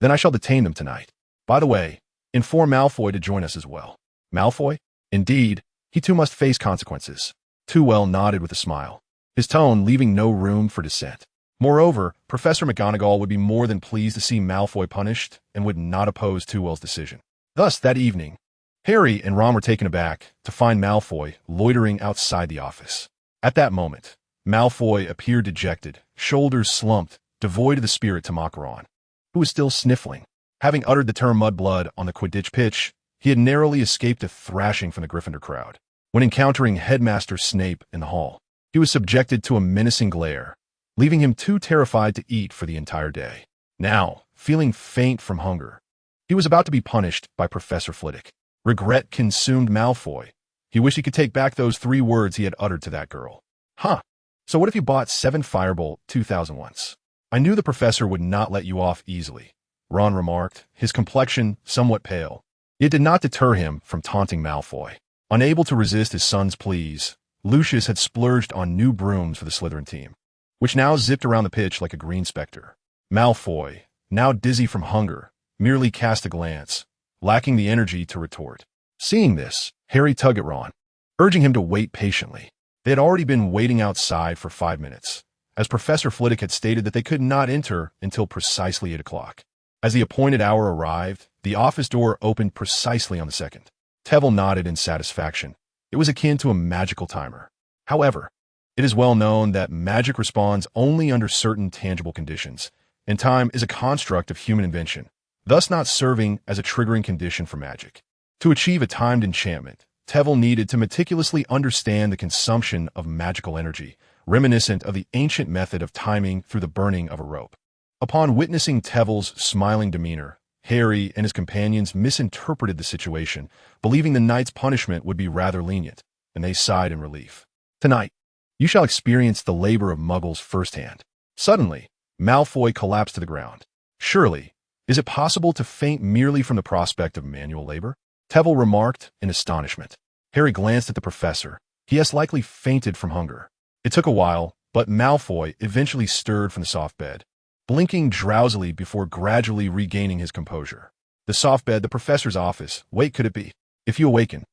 [SPEAKER 1] Then I shall detain them tonight. By the way, inform Malfoy to join us as well. Malfoy? Indeed, he too must face consequences. Too well nodded with a smile, his tone leaving no room for dissent. Moreover, Professor McGonagall would be more than pleased to see Malfoy punished and would not oppose Too-Well's decision. Thus, that evening, Harry and Ron were taken aback to find Malfoy loitering outside the office. At that moment, Malfoy appeared dejected, shoulders slumped, devoid of the spirit to mock Ron, who was still sniffling. Having uttered the term mudblood on the Quidditch pitch, he had narrowly escaped a thrashing from the Gryffindor crowd. When encountering Headmaster Snape in the hall, he was subjected to a menacing glare, leaving him too terrified to eat for the entire day. Now, feeling faint from hunger, he was about to be punished by Professor Flitwick. Regret consumed Malfoy. He wished he could take back those 3 words he had uttered to that girl. Huh. So what if you bought 7 Firebolt 2001s? I knew the professor would not let you off easily, Ron remarked, his complexion somewhat pale. It did not deter him from taunting Malfoy. Unable to resist his son's pleas, Lucius had splurged on new brooms for the Slytherin team, which now zipped around the pitch like a green specter. Malfoy, now dizzy from hunger, merely cast a glance, lacking the energy to retort. Seeing this, Harry tugged at Ron, urging him to wait patiently. They had already been waiting outside for 5 minutes, as Professor Flitwick had stated that they could not enter until precisely 8 o'clock. As the appointed hour arrived, the office door opened precisely on the second. Tevel nodded in satisfaction. It was akin to a magical timer. However, it is well known that magic responds only under certain tangible conditions, and time is a construct of human invention, thus not serving as a triggering condition for magic. To achieve a timed enchantment, Tevel needed to meticulously understand the consumption of magical energy, reminiscent of the ancient method of timing through the burning of a rope. Upon witnessing Tevel's smiling demeanor, Harry and his companions misinterpreted the situation, believing the knight's punishment would be rather lenient, and they sighed in relief. Tonight, you shall experience the labor of Muggles firsthand. Suddenly, Malfoy collapsed to the ground. Surely, is it possible to faint merely from the prospect of manual labor? Tevel remarked in astonishment. Harry glanced at the professor. He has likely fainted from hunger. It took a while, but Malfoy eventually stirred from the soft bed, blinking drowsily before gradually regaining his composure. The soft bed, the professor's office. Wait, could it be? If you awaken,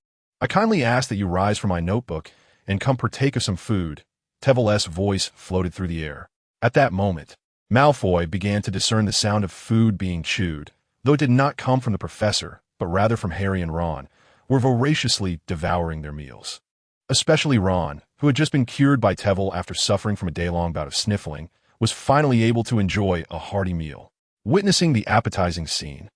[SPEAKER 1] I kindly ask that you rise from my notebook and come partake of some food. Tevel's voice floated through the air. At that moment, Malfoy began to discern the sound of food being chewed, though it did not come from the professor, but rather from Harry and Ron, were voraciously devouring their meals. Especially Ron, who had just been cured by Tevel after suffering from a day-long bout of sniffling, was finally able to enjoy a hearty meal. Witnessing the appetizing scene,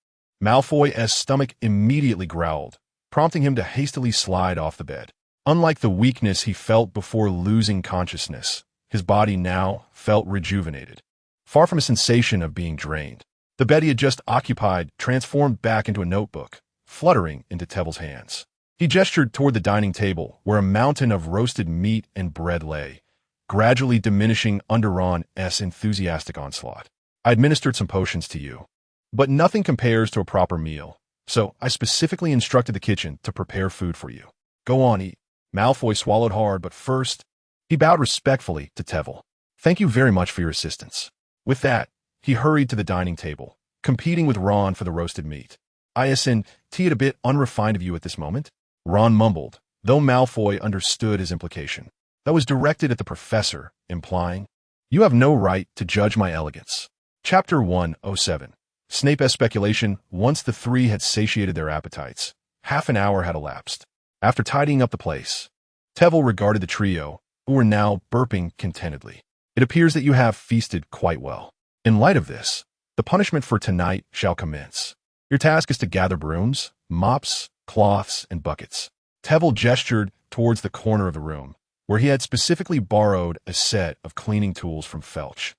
[SPEAKER 1] Malfoy's stomach immediately growled, prompting him to hastily slide off the bed. Unlike the weakness he felt before losing consciousness, his body now felt rejuvenated. Far from a sensation of being drained, the bed he had just occupied transformed back into a notebook, fluttering into Tevel's hands. He gestured toward the dining table, where a mountain of roasted meat and bread lay, gradually diminishing under Ron's enthusiastic onslaught. I administered some potions to you, but nothing compares to a proper meal, so I specifically instructed the kitchen to prepare food for you. Go on, eat. Malfoy swallowed hard, but first, he bowed respectfully to Tevel. Thank you very much for your assistance. With that, he hurried to the dining table, competing with Ron for the roasted meat. Isn't it a bit unrefined of you at this moment? Ron mumbled, though Malfoy understood his implication. That was directed at the professor, implying, you have no right to judge my elegance. Chapter 107. Snape's speculation. Once the 3 had satiated their appetites, half an hour had elapsed. After tidying up the place, Tevel regarded the trio, who were now burping contentedly. It appears that you have feasted quite well. In light of this, the punishment for tonight shall commence. Your task is to gather brooms, mops, cloths, and buckets. Tevel gestured towards the corner of the room, where he had specifically borrowed a set of cleaning tools from Felch.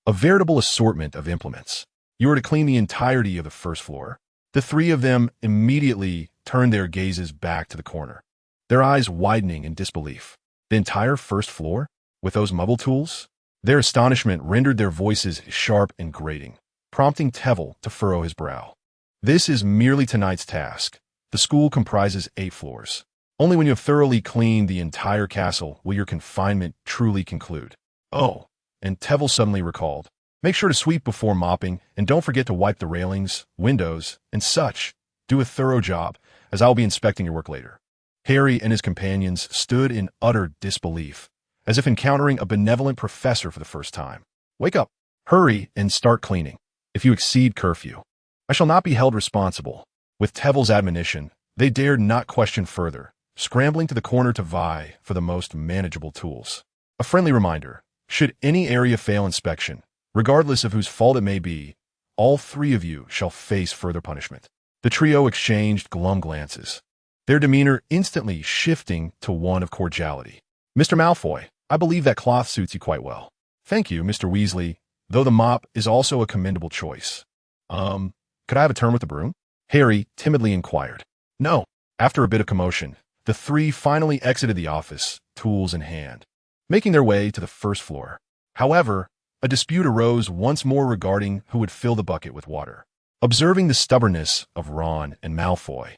[SPEAKER 1] A veritable assortment of implements. You are to clean the entirety of the first floor. The 3 of them immediately turned their gazes back to the corner, their eyes widening in disbelief. The entire first floor? With those Muggle tools? Their astonishment rendered their voices sharp and grating, prompting Tevel to furrow his brow. This is merely tonight's task. The school comprises 8 floors. Only when you have thoroughly cleaned the entire castle will your confinement truly conclude. Oh, and Tevel suddenly recalled. Make sure to sweep before mopping, and don't forget to wipe the railings, windows, and such. Do a thorough job, as I will be inspecting your work later. Harry and his companions stood in utter disbelief, as if encountering a benevolent professor for the first time. Wake up, hurry, and start cleaning. If you exceed curfew, I shall not be held responsible. With Tevel's admonition, they dared not question further, scrambling to the corner to vie for the most manageable tools. A friendly reminder, should any area fail inspection, regardless of whose fault it may be, all 3 of you shall face further punishment. The trio exchanged glum glances, their demeanor instantly shifting to one of cordiality. Mr. Malfoy, I believe that cloth suits you quite well. Thank you, Mr. Weasley, though the mop is also a commendable choice. Could I have a turn with the broom? Harry timidly inquired. No. After a bit of commotion, the 3 finally exited the office, tools in hand, making their way to the first floor. However, a dispute arose once more regarding who would fill the bucket with water. Observing the stubbornness of Ron and Malfoy,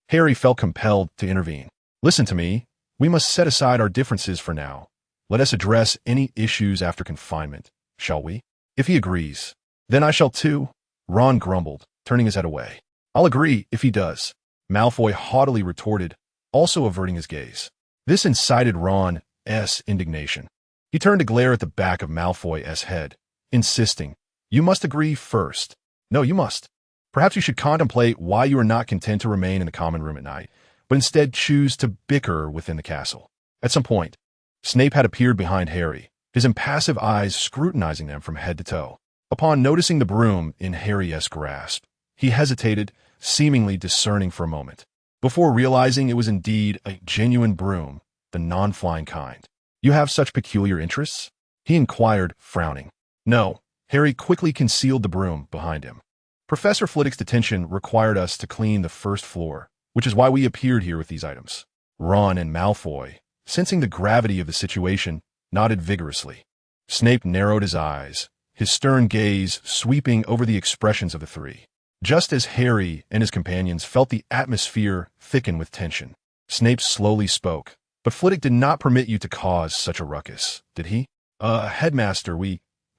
[SPEAKER 1] Harry felt compelled to intervene. Listen to me. We must set aside our differences for now. Let us address any issues after confinement, shall we? If he agrees, then I shall too. Ron grumbled, turning his head away. I'll agree if he does, Malfoy haughtily retorted, also averting his gaze. This incited Ron's indignation. He turned to glare at the back of Malfoy's head, insisting, You must agree first. No, you must. Perhaps you should contemplate why you are not content to remain in the common room at night, but instead choose to bicker within the castle. At some point, Snape had appeared behind Harry, his impassive eyes scrutinizing them from head to toe. Upon noticing the broom in Harry's grasp, he hesitated, seemingly discerning for a moment, before realizing it was indeed a genuine broom, the non-flying kind. You have such peculiar interests? He inquired, frowning. No, Harry quickly concealed the broom behind him. Professor Flitwick's detention required us to clean the first floor, which is why we appeared here with these items. Ron and Malfoy, sensing the gravity of the situation, nodded vigorously. Snape narrowed his eyes, his stern gaze sweeping over the expressions of the 3. Just as Harry and his companions felt the atmosphere thicken with tension, Snape slowly spoke. But Flitwick did not permit you to cause such a ruckus, did he? Headmaster,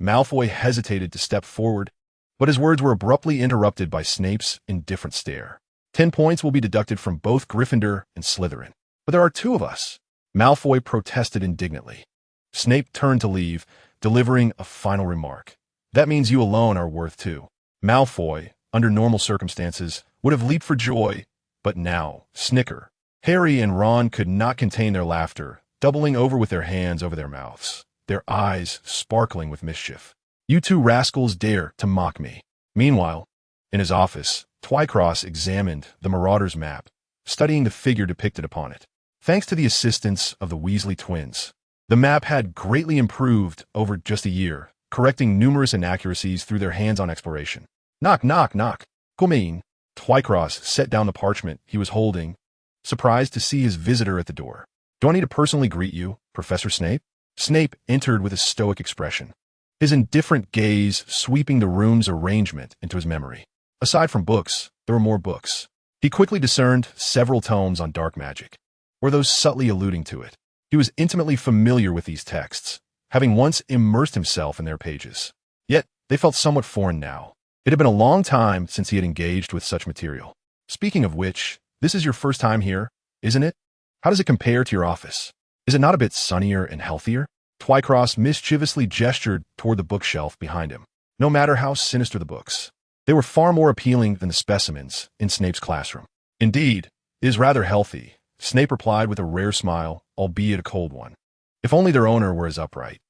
[SPEAKER 1] Malfoy hesitated to step forward, but his words were abruptly interrupted by Snape's indifferent stare. 10 points will be deducted from both Gryffindor and Slytherin. But there are 2 of us, Malfoy protested indignantly. Snape turned to leave, delivering a final remark. That means you alone are worth 2. Malfoy, under normal circumstances, would have leaped for joy, but now, snicker. Harry and Ron could not contain their laughter, doubling over with their hands over their mouths, their eyes sparkling with mischief. You 2 rascals dare to mock me. Meanwhile, in his office, Twycross examined the Marauder's map, studying the figure depicted upon it. Thanks to the assistance of the Weasley twins, the map had greatly improved over just a year, correcting numerous inaccuracies through their hands-on exploration. Knock, knock, knock. Come in. Twycross set down the parchment he was holding, surprised to see his visitor at the door. Do I need to personally greet you, Professor Snape? Snape entered with a stoic expression, his indifferent gaze sweeping the room's arrangement into his memory. Aside from books, there were more books. He quickly discerned several tomes on dark magic, or those subtly alluding to it. He was intimately familiar with these texts, having once immersed himself in their pages. Yet, they felt somewhat foreign now. It had been a long time since he had engaged with such material. Speaking of which, this is your first time here, isn't it? How does it compare to your office? Is it not a bit sunnier and healthier? Twycross mischievously gestured toward the bookshelf behind him. No matter how sinister the books, they were far more appealing than the specimens in Snape's classroom. Indeed, it is rather healthy, Snape replied with a rare smile, albeit a cold one. If only their owner were as upright.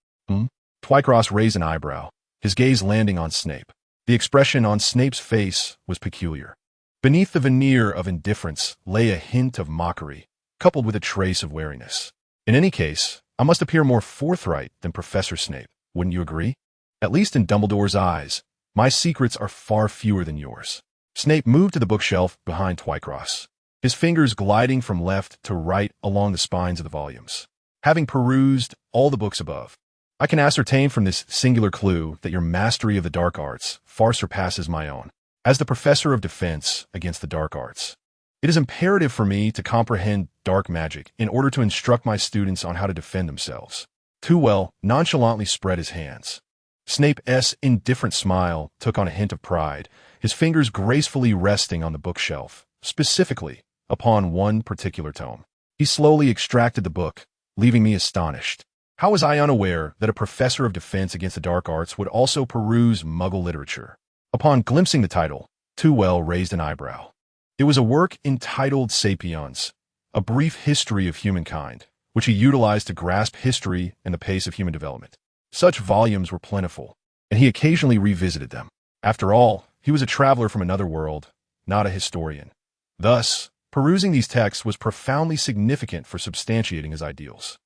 [SPEAKER 1] Twycross raised an eyebrow, his gaze landing on Snape. The expression on Snape's face was peculiar. Beneath the veneer of indifference lay a hint of mockery, coupled with a trace of wariness. In any case, I must appear more forthright than Professor Snape, wouldn't you agree? At least in Dumbledore's eyes, my secrets are far fewer than yours. Snape moved to the bookshelf behind Twycross, his fingers gliding from left to right along the spines of the volumes. Having perused all the books above, I can ascertain from this singular clue that your mastery of the dark arts far surpasses my own. As the professor of defense against the dark arts, it is imperative for me to comprehend dark magic in order to instruct my students on how to defend themselves. Tewell nonchalantly spread his hands. Snape's indifferent smile took on a hint of pride, his fingers gracefully resting on the bookshelf, specifically upon one particular tome. He slowly extracted the book, leaving me astonished. How was I unaware that a professor of defense against the dark arts would also peruse Muggle literature? Upon glimpsing the title, Tewell raised an eyebrow. It was a work entitled Sapiens, a brief history of humankind, which he utilized to grasp history and the pace of human development. Such volumes were plentiful, and he occasionally revisited them. After all, he was a traveler from another world, not a historian. Thus, perusing these texts was profoundly significant for substantiating his ideals.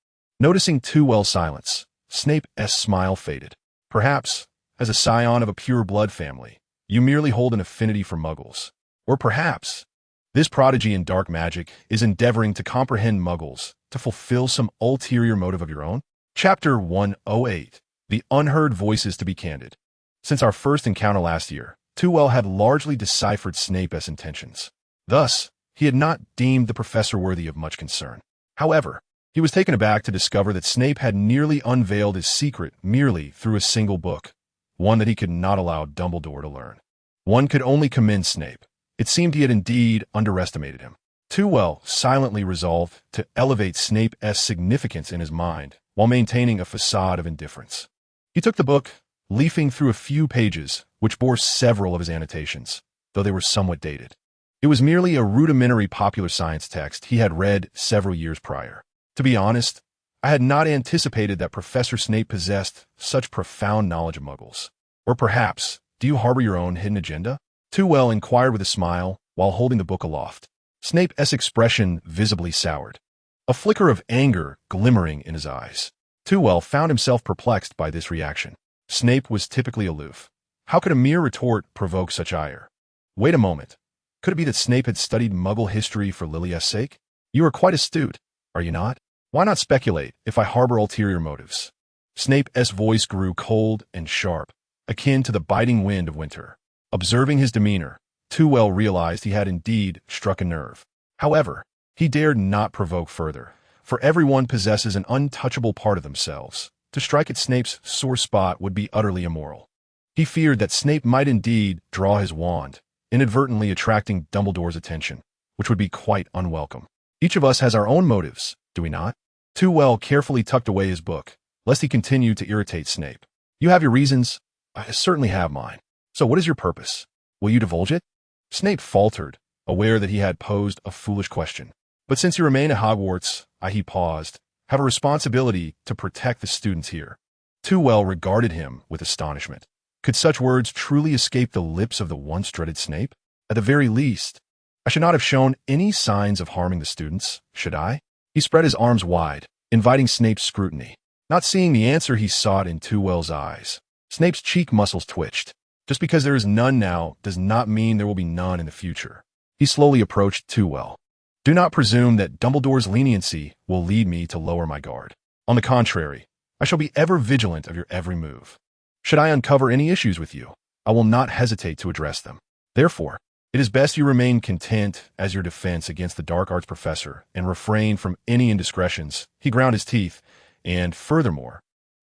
[SPEAKER 1] Noticing Tewell's silence, Snape's smile faded. Perhaps, as a scion of a pure-blood family, you merely hold an affinity for Muggles. Or perhaps, this prodigy in dark magic is endeavoring to comprehend Muggles to fulfill some ulterior motive of your own? Chapter 108. The Unheard Voices. To be candid, since our first encounter last year, Tewell had largely deciphered Snape's intentions. Thus, he had not deemed the professor worthy of much concern. However, he was taken aback to discover that Snape had nearly unveiled his secret merely through a single book, one that he could not allow Dumbledore to learn. One could only commend Snape. It seemed he had indeed underestimated him. Tewell silently resolved to elevate Snape's significance in his mind while maintaining a facade of indifference. He took the book, leafing through a few pages, which bore several of his annotations, though they were somewhat dated. It was merely a rudimentary popular science text he had read several years prior. To be honest, I had not anticipated that Professor Snape possessed such profound knowledge of Muggles. Or perhaps, do you harbor your own hidden agenda? Tewell inquired with a smile while holding the book aloft. Snape's expression visibly soured, a flicker of anger glimmering in his eyes. Tewell found himself perplexed by this reaction. Snape was typically aloof. How could a mere retort provoke such ire? Wait a moment. Could it be that Snape had studied Muggle history for Lilia's sake? You are quite astute, are you not? Why not speculate if I harbor ulterior motives? Snape's voice grew cold and sharp, akin to the biting wind of winter. Observing his demeanor, Tewell realized he had indeed struck a nerve. However, he dared not provoke further, for everyone possesses an untouchable part of themselves. To strike at Snape's sore spot would be utterly immoral. He feared that Snape might indeed draw his wand, inadvertently attracting Dumbledore's attention, which would be quite unwelcome. Each of us has our own motives, do we not? Tewell carefully tucked away his book, lest he continue to irritate Snape. You have your reasons. I certainly have mine. So what is your purpose? Will you divulge it? Snape faltered, aware that he had posed a foolish question. But since you remain at Hogwarts, he paused, have a responsibility to protect the students here. Tewell regarded him with astonishment. Could such words truly escape the lips of the once dreaded Snape? At the very least, I should not have shown any signs of harming the students, should I? He spread his arms wide, inviting Snape's scrutiny. Not seeing the answer he sought in Tewell's eyes, Snape's cheek muscles twitched. Just because there is none now does not mean there will be none in the future. He slowly approached Tewell. Do not presume that Dumbledore's leniency will lead me to lower my guard. On the contrary, I shall be ever vigilant of your every move. Should I uncover any issues with you, I will not hesitate to address them. Therefore, it is best you remain content as your defense against the dark arts professor and refrain from any indiscretions. He ground his teeth, and furthermore,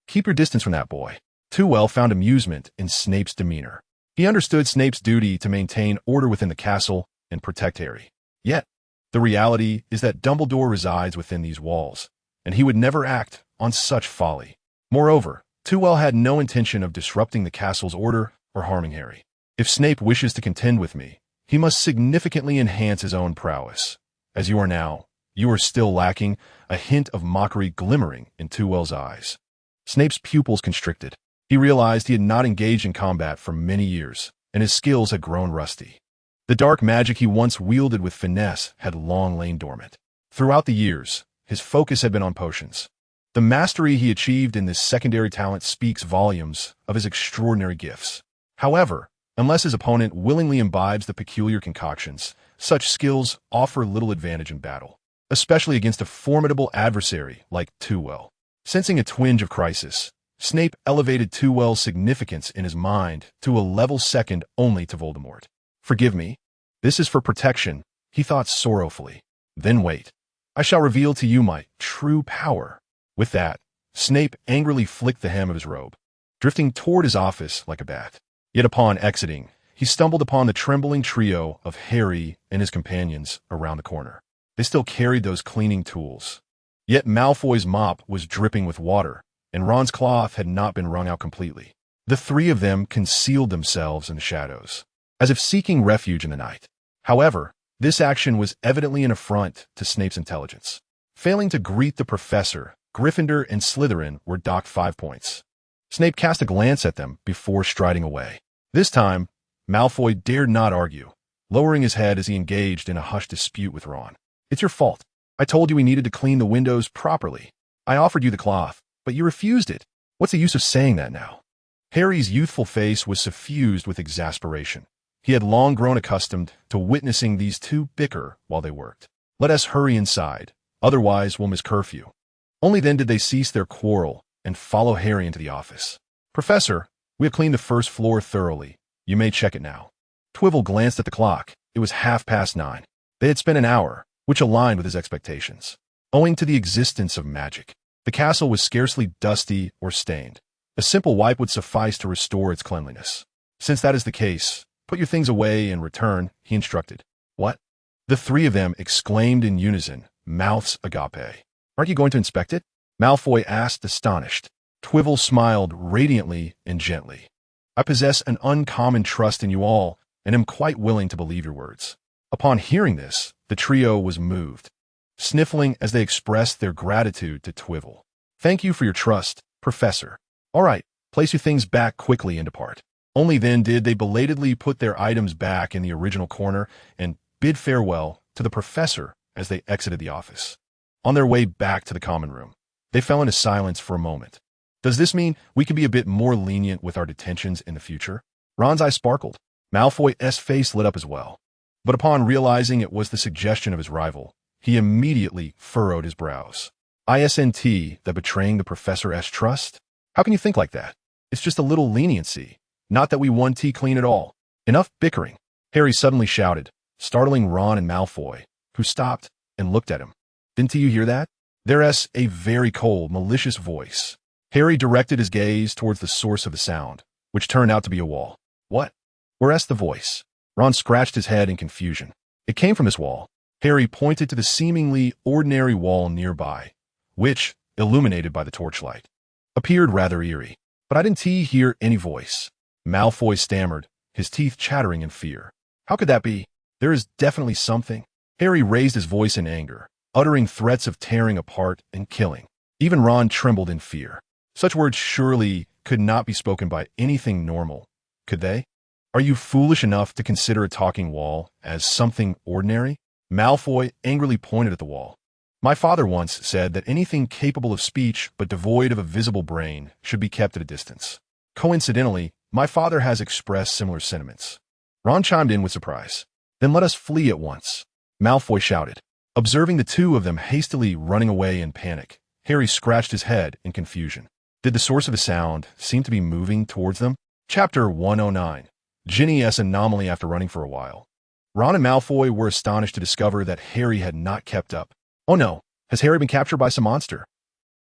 [SPEAKER 1] keep your distance from that boy. Tewell found amusement in Snape's demeanor. He understood Snape's duty to maintain order within the castle and protect Harry. Yet, the reality is that Dumbledore resides within these walls, and he would never act on such folly. Moreover, Tewell had no intention of disrupting the castle's order or harming Harry. If Snape wishes to contend with me, he must significantly enhance his own prowess. As you are now, you are still lacking, a hint of mockery glimmering in Tewell's eyes. Snape's pupils constricted. He realized he had not engaged in combat for many years, and his skills had grown rusty. The dark magic he once wielded with finesse had long lain dormant. Throughout the years, his focus had been on potions. The mastery he achieved in this secondary talent speaks volumes of his extraordinary gifts. However, unless his opponent willingly imbibes the peculiar concoctions, such skills offer little advantage in battle, especially against a formidable adversary like Tewell. Sensing a twinge of crisis, Snape elevated Tewell's significance in his mind to a level second only to Voldemort. Forgive me. This is for protection, he thought sorrowfully. Then wait. I shall reveal to you my true power. With that, Snape angrily flicked the hem of his robe, drifting toward his office like a bat. Yet upon exiting, he stumbled upon the trembling trio of Harry and his companions around the corner. They still carried those cleaning tools. Yet Malfoy's mop was dripping with water, and Ron's cloth had not been wrung out completely. The three of them concealed themselves in the shadows, as if seeking refuge in the night. However, this action was evidently an affront to Snape's intelligence. Failing to greet the professor, Gryffindor and Slytherin were docked 5 points. Snape cast a glance at them before striding away. This time, Malfoy dared not argue, lowering his head as he engaged in a hushed dispute with Ron. It's your fault. I told you we needed to clean the windows properly. I offered you the cloth, but you refused it. What's the use of saying that now? Harry's youthful face was suffused with exasperation. He had long grown accustomed to witnessing these two bicker while they worked. Let us hurry inside, otherwise we'll miss curfew. Only then did they cease their quarrel and follow Harry into the office. Professor, we have cleaned the first floor thoroughly. You may check it now. Twivel glanced at the clock. It was 9:30. They had spent an hour, which aligned with his expectations. Owing to the existence of magic, the castle was scarcely dusty or stained. A simple wipe would suffice to restore its cleanliness. Since that is the case, put your things away and return, he instructed. What? The three of them exclaimed in unison, mouths agape. Aren't you going to inspect it? Malfoy asked, astonished. Twivel smiled radiantly and gently. I possess an uncommon trust in you all, and am quite willing to believe your words. Upon hearing this, the trio was moved, sniffling as they expressed their gratitude to Twivel. Thank you for your trust, Professor. All right, place your things back quickly and depart. Only then did they belatedly put their items back in the original corner and bid farewell to the professor as they exited the office. On their way back to the common room, they fell into silence for a moment. Does this mean we can be a bit more lenient with our detentions in the future? Ron's eyes sparkled. Malfoy's face lit up as well. But upon realizing it was the suggestion of his rival, he immediately furrowed his brows. Isn't that betraying the professor's trust? How can you think like that? It's just a little leniency. Not that we want tea clean at all. Enough bickering, Harry suddenly shouted, startling Ron and Malfoy, who stopped and looked at him. Didn't you hear that? There's a very cold, malicious voice. Harry directed his gaze towards the source of the sound, which turned out to be a wall. What? Where's the voice? Ron scratched his head in confusion. It came from this wall. Harry pointed to the seemingly ordinary wall nearby, which, illuminated by the torchlight, appeared rather eerie. But I didn't hear any voice. Malfoy stammered, his teeth chattering in fear. How could that be? There is definitely something. Harry raised his voice in anger, uttering threats of tearing apart and killing. Even Ron trembled in fear. Such words surely could not be spoken by anything normal, could they? Are you foolish enough to consider a talking wall as something ordinary? Malfoy angrily pointed at the wall. My father once said that anything capable of speech but devoid of a visible brain should be kept at a distance. Coincidentally, my father has expressed similar sentiments. Ron chimed in with surprise. Then let us flee at once, Malfoy shouted. Observing the two of them hastily running away in panic, Harry scratched his head in confusion. Did the source of the sound seem to be moving towards them? Chapter 109. Ginny's anomaly after running for a while. Ron and Malfoy were astonished to discover that Harry had not kept up. Oh no, has Harry been captured by some monster?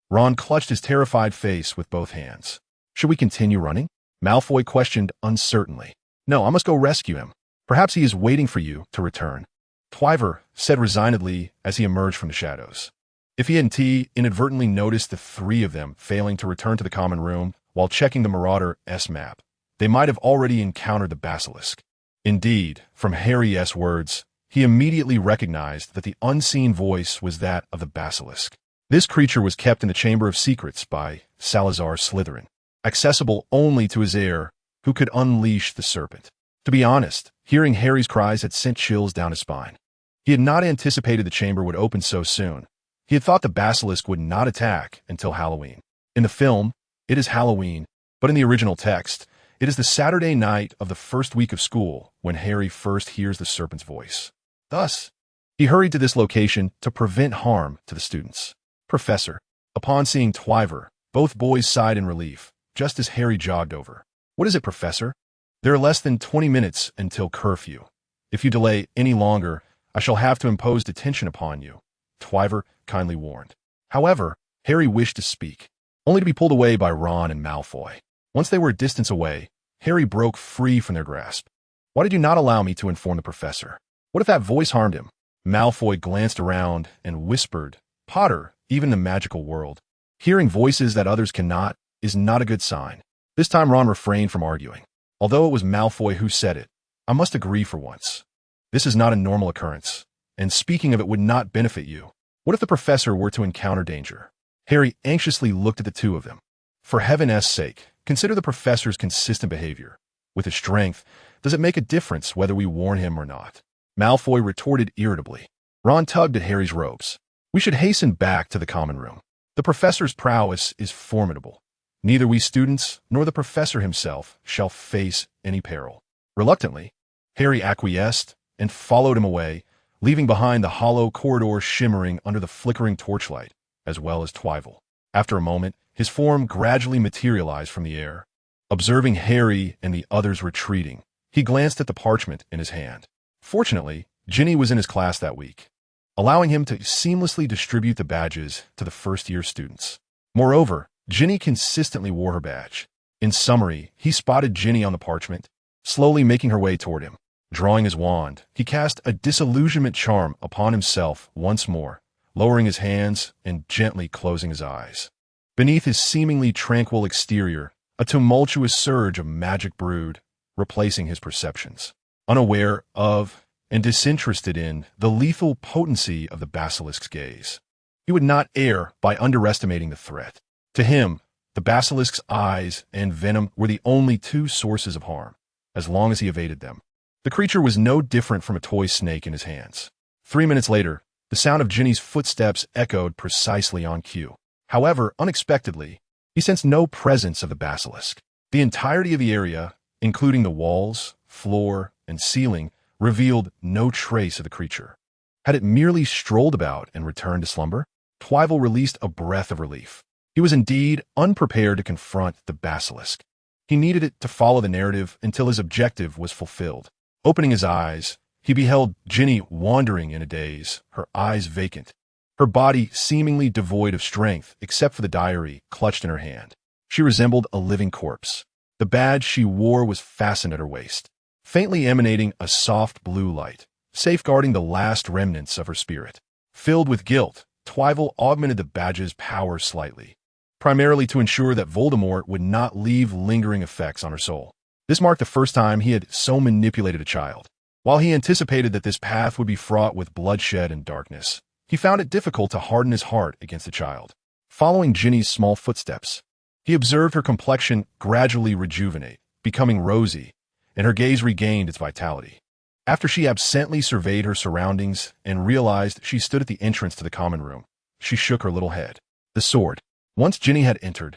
[SPEAKER 1] Ron clutched his terrified face with both hands. Should we continue running? Malfoy questioned uncertainly. No, I must go rescue him. Perhaps he is waiting for you to return. Twyver said resignedly as he emerged from the shadows. If he hadn't inadvertently noticed the three of them failing to return to the common room while checking the Marauder's map, they might have already encountered the basilisk. Indeed, from Harry's words, he immediately recognized that the unseen voice was that of the basilisk. This creature was kept in the Chamber of Secrets by Salazar Slytherin, accessible only to his heir, who could unleash the serpent. To be honest, hearing Harry's cries had sent chills down his spine. He had not anticipated the chamber would open so soon. He had thought the basilisk would not attack until Halloween. In the film, it is Halloween, but in the original text, it is the Saturday night of the first week of school when Harry first hears the serpent's voice. Thus, he hurried to this location to prevent harm to the students. Professor, upon seeing Twyver, Both boys sighed in relief, just as Harry jogged over. "What is it, Professor?" "There are less than 20 minutes until curfew. If you delay any longer, I shall have to impose detention upon you," Twyver kindly warned. However, Harry wished to speak, only to be pulled away by Ron and Malfoy. Once they were a distance away, Harry broke free from their grasp. "Why did you not allow me to inform the professor? What if that voice harmed him?" Malfoy glanced around and whispered, "Potter, even in the magical world, hearing voices that others cannot is not a good sign." This time Ron refrained from arguing. Although it was Malfoy who said it, "I must agree for once. This is not a normal occurrence, and speaking of it would not benefit you. What if the professor were to encounter danger?" Harry anxiously looked at the two of them. "For heaven's sake, consider the professor's consistent behavior. With his strength, does it make a difference whether we warn him or not?" Malfoy retorted irritably. Ron tugged at Harry's robes. "We should hasten back to the common room. The professor's prowess is formidable. Neither we students nor the professor himself shall face any peril." Reluctantly, Harry acquiesced and followed him away, leaving behind the hollow corridor shimmering under the flickering torchlight, as well as Twyver. After a moment, his form gradually materialized from the air. Observing Harry and the others retreating, he glanced at the parchment in his hand. Fortunately, Ginny was in his class that week, allowing him to seamlessly distribute the badges to the first-year students. Moreover, Ginny consistently wore her badge. In summary, he spotted Ginny on the parchment, slowly making her way toward him. Drawing his wand, he cast a disillusionment charm upon himself once more, lowering his hands and gently closing his eyes. Beneath his seemingly tranquil exterior, a tumultuous surge of magic brewed, replacing his perceptions. Unaware of and disinterested in the lethal potency of the basilisk's gaze, he would not err by underestimating the threat. To him, the basilisk's eyes and venom were the only two sources of harm, as long as he evaded them. The creature was no different from a toy snake in his hands. 3 minutes later, the sound of Ginny's footsteps echoed precisely on cue. However, unexpectedly, he sensed no presence of the basilisk. The entirety of the area, including the walls, floor, and ceiling, revealed no trace of the creature. Had it merely strolled about and returned to slumber? Twyver released a breath of relief. He was indeed unprepared to confront the basilisk. He needed it to follow the narrative until his objective was fulfilled. Opening his eyes, he beheld Ginny wandering in a daze, her eyes vacant, her body seemingly devoid of strength except for the diary clutched in her hand. She resembled a living corpse. The badge she wore was fastened at her waist, faintly emanating a soft blue light, safeguarding the last remnants of her spirit. Filled with guilt, Twyver augmented the badge's power slightly, primarily to ensure that Voldemort would not leave lingering effects on her soul. This marked the first time he had so manipulated a child. While he anticipated that this path would be fraught with bloodshed and darkness, he found it difficult to harden his heart against the child. Following Ginny's small footsteps, he observed her complexion gradually rejuvenate, becoming rosy, and her gaze regained its vitality. After she absently surveyed her surroundings and realized she stood at the entrance to the common room, she shook her little head. The sword. Once Ginny had entered,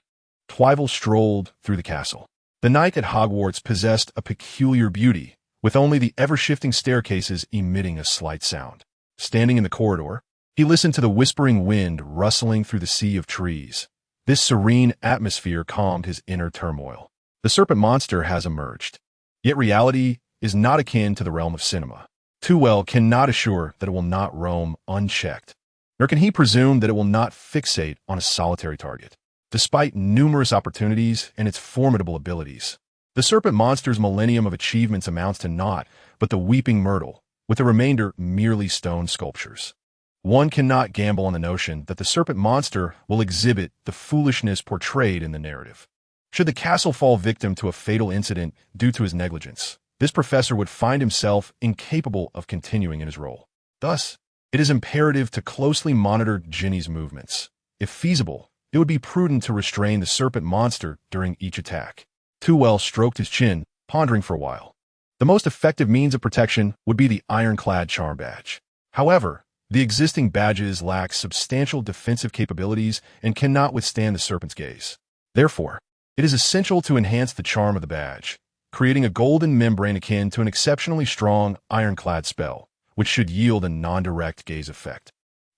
[SPEAKER 1] Twyver strolled through the castle. The night at Hogwarts possessed a peculiar beauty, with only the ever-shifting staircases emitting a slight sound. Standing in the corridor, he listened to the whispering wind rustling through the sea of trees. This serene atmosphere calmed his inner turmoil. The serpent monster has emerged. Yet reality is not akin to the realm of cinema. Too well cannot assure that it will not roam unchecked, nor can he presume that it will not fixate on a solitary target. Despite numerous opportunities and its formidable abilities, the serpent monster's millennium of achievements amounts to naught but the weeping myrtle, with the remainder merely stone sculptures. One cannot gamble on the notion that the serpent monster will exhibit the foolishness portrayed in the narrative. Should the castle fall victim to a fatal incident due to his negligence, this professor would find himself incapable of continuing in his role. Thus, it is imperative to closely monitor Ginny's movements. If feasible, it would be prudent to restrain the serpent monster during each attack. Tywell stroked his chin, pondering for a while. The most effective means of protection would be the ironclad charm badge. However, the existing badges lack substantial defensive capabilities and cannot withstand the serpent's gaze. Therefore, it is essential to enhance the charm of the badge, creating a golden membrane akin to an exceptionally strong ironclad spell, which should yield a non-direct gaze effect.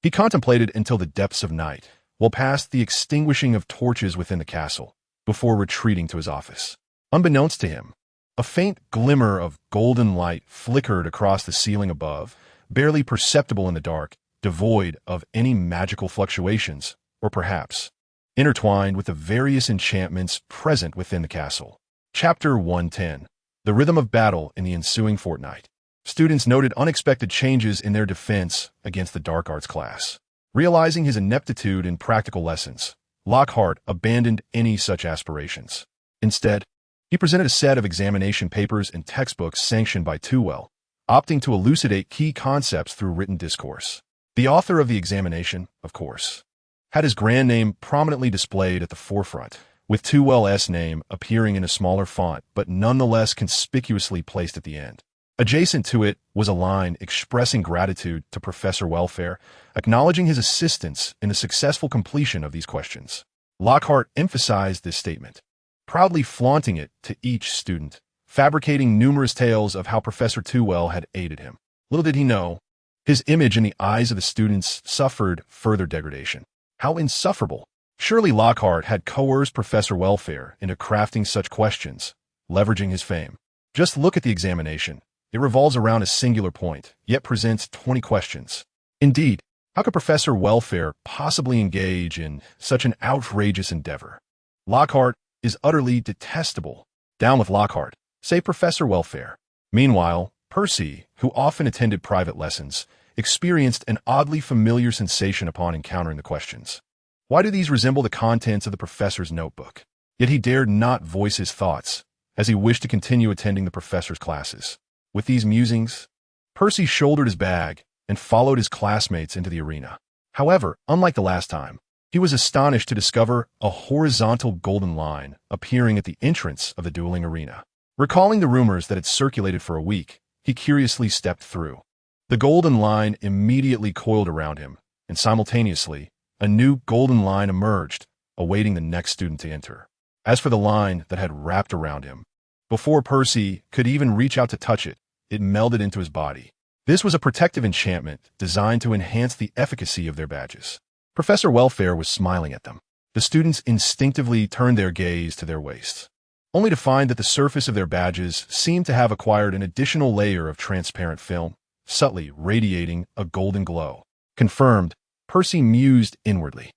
[SPEAKER 1] He contemplated until the depths of night, while past the extinguishing of torches within the castle, before retreating to his office. Unbeknownst to him, a faint glimmer of golden light flickered across the ceiling above, barely perceptible in the dark, devoid of any magical fluctuations, or perhaps intertwined with the various enchantments present within the castle. Chapter 110. The Rhythm of Battle in the Ensuing Fortnight. Students noted unexpected changes in their defense against the dark arts class. Realizing his ineptitude in practical lessons, Lockhart abandoned any such aspirations. Instead, he presented a set of examination papers and textbooks sanctioned by Tewell, opting to elucidate key concepts through written discourse. The author of the examination, of course, had his grand name prominently displayed at the forefront, with Tewell's name appearing in a smaller font but nonetheless conspicuously placed at the end. Adjacent to it was a line expressing gratitude to Professor Welfare, acknowledging his assistance in the successful completion of these questions. Lockhart emphasized this statement, proudly flaunting it to each student, fabricating numerous tales of how Professor Tewell had aided him. Little did he know, his image in the eyes of the students suffered further degradation. How insufferable! Surely Lockhart had coerced Professor Welfare into crafting such questions, leveraging his fame. Just look at the examination. It revolves around a singular point, yet presents 20 questions. Indeed, how could Professor Welfare possibly engage in such an outrageous endeavor? Lockhart is utterly detestable. Down with Lockhart, say Professor Welfare. Meanwhile, Percy, who often attended private lessons, experienced an oddly familiar sensation upon encountering the questions. Why do these resemble the contents of the professor's notebook? Yet he dared not voice his thoughts, as he wished to continue attending the professor's classes. With these musings, Percy shouldered his bag and followed his classmates into the arena. However, unlike the last time, he was astonished to discover a horizontal golden line appearing at the entrance of the dueling arena. Recalling the rumors that had circulated for a week, he curiously stepped through. The golden line immediately coiled around him, and simultaneously, a new golden line emerged, awaiting the next student to enter. As for the line that had wrapped around him, before Percy could even reach out to touch it, it melded into his body. This was a protective enchantment designed to enhance the efficacy of their badges. Professor Welfare was smiling at them. The students instinctively turned their gaze to their waists, only to find that the surface of their badges seemed to have acquired an additional layer of transparent film, subtly radiating a golden glow. Confirmed, Percy mused inwardly.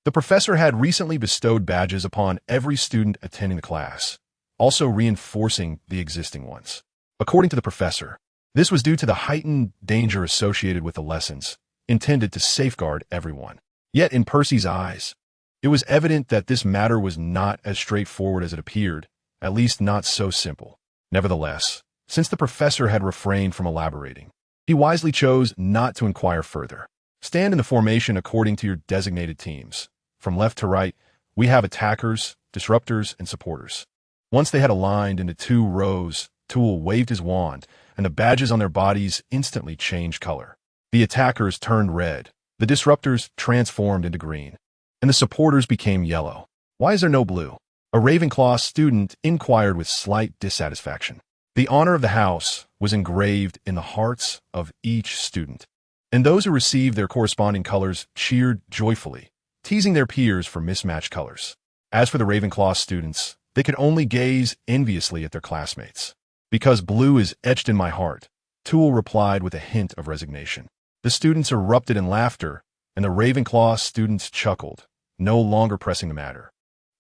[SPEAKER 1] The professor had recently bestowed badges upon every student attending the class, also reinforcing the existing ones. According to the professor, this was due to the heightened danger associated with the lessons, intended to safeguard everyone. Yet in Percy's eyes, it was evident that this matter was not as straightforward as it appeared, at least not so simple. Nevertheless, since the professor had refrained from elaborating, he wisely chose not to inquire further. Stand in the formation according to your designated teams. From left to right, we have attackers, disruptors, and supporters. Once they had aligned into 2 rows, Toole waved his wand, and the badges on their bodies instantly changed color. The attackers turned red, the disruptors transformed into green, and the supporters became yellow. Why is there no blue? A Ravenclaw student inquired with slight dissatisfaction. The honor of the house was engraved in the hearts of each student, and those who received their corresponding colors cheered joyfully, teasing their peers for mismatched colors. As for the Ravenclaw students, they could only gaze enviously at their classmates. Because blue is etched in my heart, Toole replied with a hint of resignation. The students erupted in laughter, and the Ravenclaw students chuckled, no longer pressing the matter.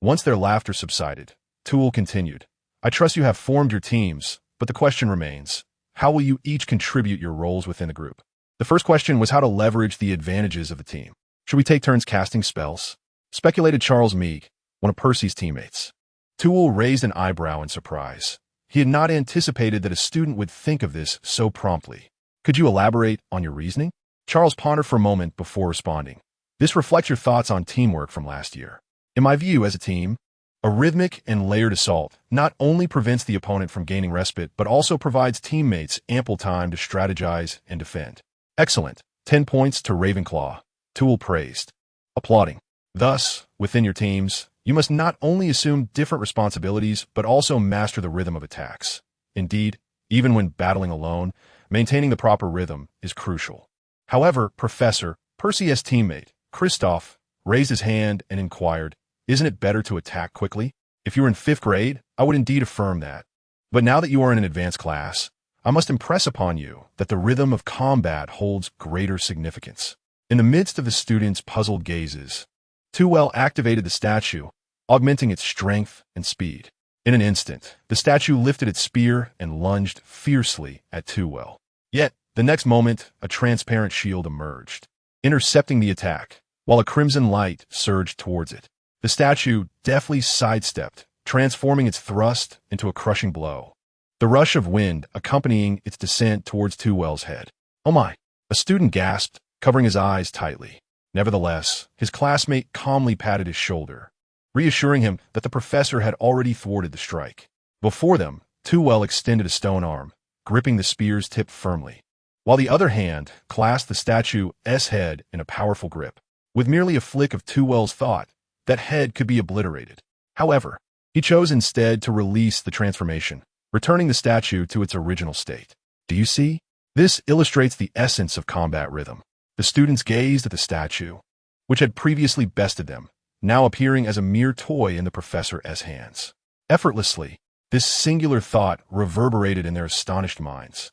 [SPEAKER 1] Once their laughter subsided, Toole continued, I trust you have formed your teams, but the question remains, how will you each contribute your roles within the group? The first question was how to leverage the advantages of the team. Should we take turns casting spells? Speculated Charles Meek, one of Percy's teammates. Toole raised an eyebrow in surprise. He had not anticipated that a student would think of this so promptly. Could you elaborate on your reasoning? Charles pondered for a moment before responding. This reflects your thoughts on teamwork from last year. In my view, as a team, a rhythmic and layered assault not only prevents the opponent from gaining respite, but also provides teammates ample time to strategize and defend. Excellent. 10 points to Ravenclaw, Toole praised, applauding. Thus, within your teams, you must not only assume different responsibilities, but also master the rhythm of attacks. Indeed, even when battling alone, maintaining the proper rhythm is crucial. However, Professor, Percy's teammate, Kristoff, raised his hand and inquired, "Isn't it better to attack quickly? If you were in 5th grade, I would indeed affirm that. But now that you are in an advanced class, I must impress upon you that the rhythm of combat holds greater significance." In the midst of the students' puzzled gazes, Too activated the statue, augmenting its strength and speed. In an instant, the statue lifted its spear and lunged fiercely at Too. Yet, the next moment, a transparent shield emerged, intercepting the attack, while a crimson light surged towards it. The statue deftly sidestepped, transforming its thrust into a crushing blow, the rush of wind accompanying its descent towards Too-Well's head. "Oh my!" a student gasped, covering his eyes tightly. Nevertheless, his classmate calmly patted his shoulder, reassuring him that the professor had already thwarted the strike. Before them, Too extended a stone arm, gripping the spear's tip firmly, while the other hand clasped the statue's head in a powerful grip. With merely a flick of Too-Well's thought, that head could be obliterated. However, he chose instead to release the transformation, returning the statue to its original state. Do you see? This illustrates the essence of combat rhythm. The students gazed at the statue, which had previously bested them, now appearing as a mere toy in the professor's hands. Effortlessly, this singular thought reverberated in their astonished minds.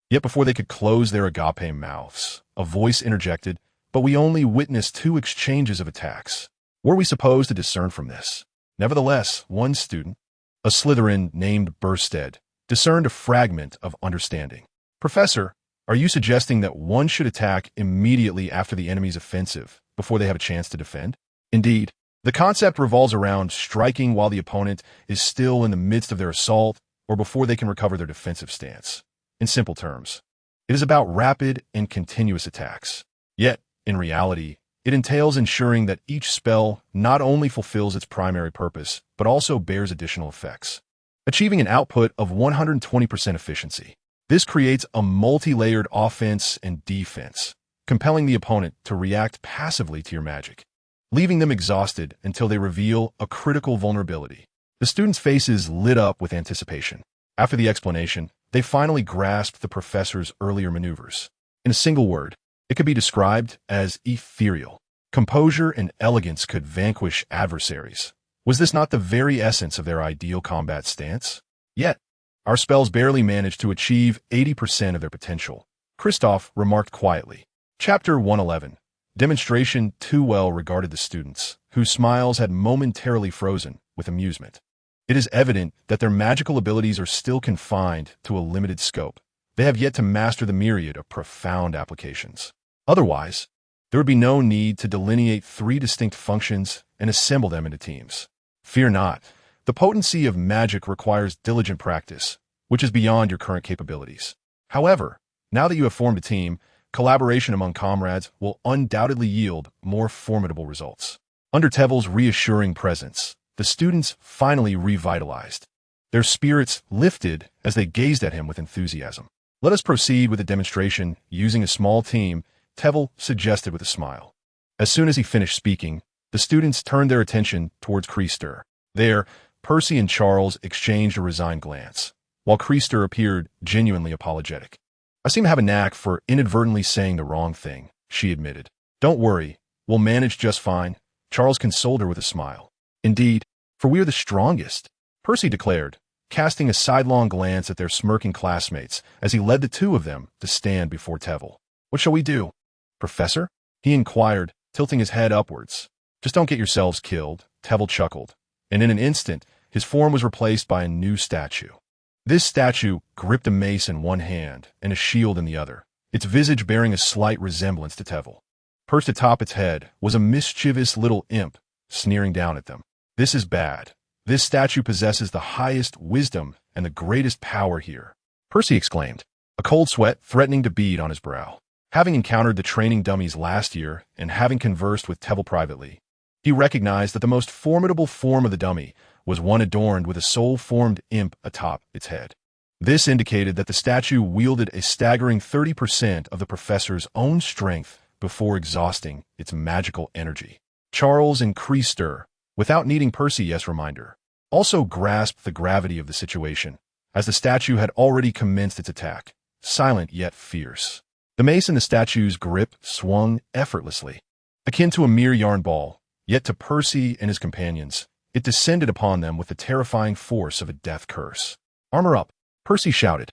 [SPEAKER 1] Yet before they could close their agape mouths, a voice interjected, "But we only witnessed 2 exchanges of attacks. Were we supposed to discern from this?" Nevertheless, one student, a Slytherin named Bursted, discerned a fragment of understanding. "Professor, are you suggesting that one should attack immediately after the enemy's offensive, before they have a chance to defend?" Indeed, the concept revolves around striking while the opponent is still in the midst of their assault or before they can recover their defensive stance. In simple terms, it is about rapid and continuous attacks. Yet, in reality, it entails ensuring that each spell not only fulfills its primary purpose, but also bears additional effects, achieving an output of 120% efficiency. This creates a multi-layered offense and defense, compelling the opponent to react passively to your magic, leaving them exhausted until they reveal a critical vulnerability. The students' faces lit up with anticipation. After the explanation, they finally grasped the professor's earlier maneuvers. In a single word, it could be described as ethereal. Composure and elegance could vanquish adversaries. Was this not the very essence of their ideal combat stance? Yet, our spells barely managed to achieve 80% of their potential, Kristoff remarked quietly. Chapter 111. Demonstration. Too regarded the students, whose smiles had momentarily frozen, with amusement. It is evident that their magical abilities are still confined to a limited scope. They have yet to master the myriad of profound applications. Otherwise, there would be no need to delineate 3 distinct functions and assemble them into teams. Fear not. The potency of magic requires diligent practice, which is beyond your current capabilities. However, now that you have formed a team, collaboration among comrades will undoubtedly yield more formidable results. Under Trevelyan's reassuring presence, the students finally revitalized. Their spirits lifted as they gazed at him with enthusiasm. "Let us proceed with the demonstration using a small team," Trevelyan suggested with a smile. As soon as he finished speaking, the students turned their attention towards Krister. There, Percy and Charles exchanged a resigned glance, while Krister appeared genuinely apologetic. "I seem to have a knack for inadvertently saying the wrong thing," she admitted. "Don't worry, we'll manage just fine," Charles consoled her with a smile. "Indeed, for we are the strongest," Percy declared, casting a sidelong glance at their smirking classmates as he led the 2 of them to stand before Trevelyan. "What shall we do, Professor?" he inquired, tilting his head upwards. "Just don't get yourselves killed," Trevelyan chuckled, and in an instant, his form was replaced by a new statue. This statue gripped a mace in one hand and a shield in the other, its visage bearing a slight resemblance to Trevelyan. Perched atop its head was a mischievous little imp, sneering down at them. "This is bad. This statue possesses the highest wisdom and the greatest power here," Percy exclaimed, a cold sweat threatening to bead on his brow. Having encountered the training dummies last year and having conversed with Trevelyan privately, he recognized that the most formidable form of the dummy was one adorned with a soul-formed imp atop its head. This indicated that the statue wielded a staggering 30% of the professor's own strength before exhausting its magical energy. Charles and Krister, without needing Percy's reminder, also grasped the gravity of the situation, as the statue had already commenced its attack, silent yet fierce. The mace in the statue's grip swung effortlessly, akin to a mere yarn ball, Yet to Percy and his companions, it descended upon them with the terrifying force of a death curse. "Armor up!" Percy shouted.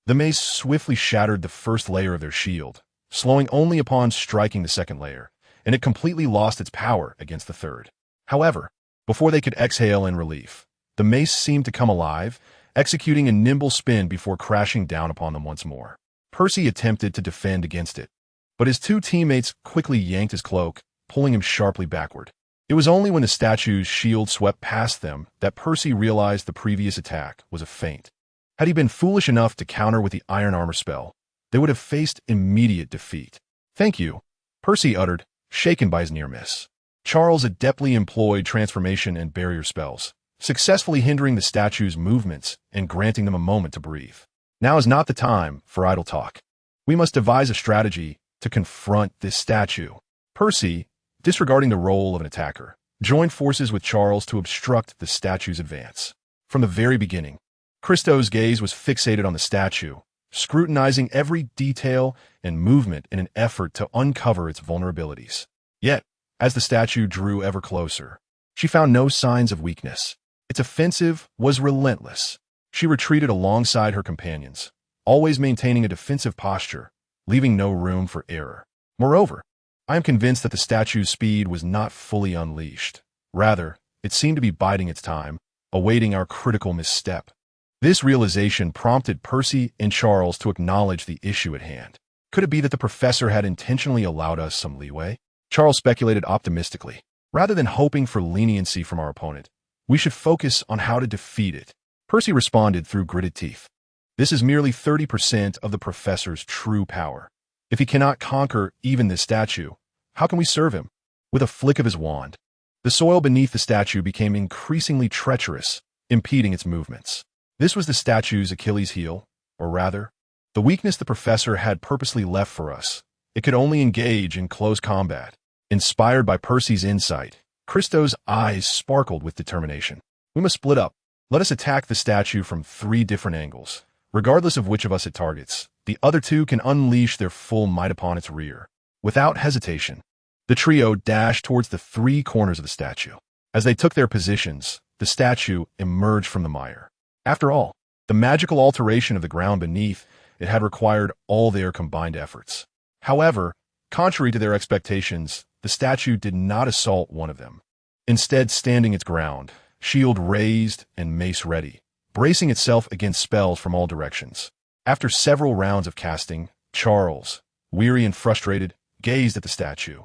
[SPEAKER 1] The mace swiftly shattered the first layer of their shield, slowing only upon striking the second layer, and it completely lost its power against the third. However, before they could exhale in relief, the mace seemed to come alive, executing a nimble spin before crashing down upon them once more. Percy attempted to defend against it, but his two teammates quickly yanked his cloak, pulling him sharply backward. It was only when the statue's shield swept past them that Percy realized the previous attack was a feint. Had he been foolish enough to counter with the iron armor spell, they would have faced immediate defeat. "Thank you," Percy uttered, shaken by his near miss. Charles adeptly employed transformation and barrier spells, successfully hindering the statue's movements and granting them a moment to breathe. Now is not the time for idle talk. We must devise a strategy to confront this statue. Percy, disregarding the role of an attacker, joined forces with Charles to obstruct the statue's advance. From the very beginning, Christo's gaze was fixated on the statue, scrutinizing every detail and movement in an effort to uncover its vulnerabilities. Yet, as the statue drew ever closer, she found no signs of weakness. Its offensive was relentless. She retreated alongside her companions, always maintaining a defensive posture, leaving no room for error. Moreover, I am convinced that the statue's speed was not fully unleashed. Rather, it seemed to be biding its time, awaiting our critical misstep. This realization prompted Percy and Charles to acknowledge the issue at hand. Could it be that the professor had intentionally allowed us some leeway? Charles speculated optimistically. Rather than hoping for leniency from our opponent, we should focus on how to defeat it. Percy responded through gritted teeth. This is merely 30% of the professor's true power. If he cannot conquer even this statue, how can we serve him? With a flick of his wand, the soil beneath the statue became increasingly treacherous, impeding its movements. This was the statue's Achilles heel, or rather, the weakness the professor had purposely left for us. It could only engage in close combat. Inspired by Percy's insight, Christo's eyes sparkled with determination. "We must split up. Let us attack the statue from 3 different angles. Regardless of which of us it targets, the other 2 can unleash their full might upon its rear." Without hesitation, the trio dashed towards the 3 corners of the statue. As they took their positions, the statue emerged from the mire. After all, the magical alteration of the ground beneath it had required all their combined efforts. However, contrary to their expectations, the statue did not assault one of them. Instead, standing its ground, shield raised and mace ready, bracing itself against spells from all directions. After several rounds of casting, Charles, weary and frustrated, gazed at the statue,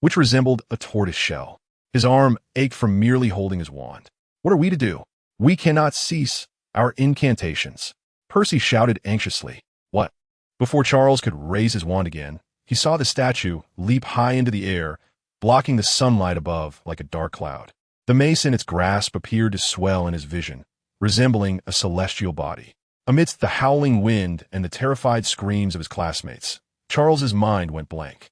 [SPEAKER 1] which resembled a tortoise shell. His arm ached from merely holding his wand. "What are we to do? We cannot cease our incantations," Percy shouted anxiously. "What?" Before Charles could raise his wand again, he saw the statue leap high into the air, blocking the sunlight above like a dark cloud. The mace in its grasp appeared to swell in his vision, resembling a celestial body. Amidst the howling wind and the terrified screams of his classmates, Charles's mind went blank.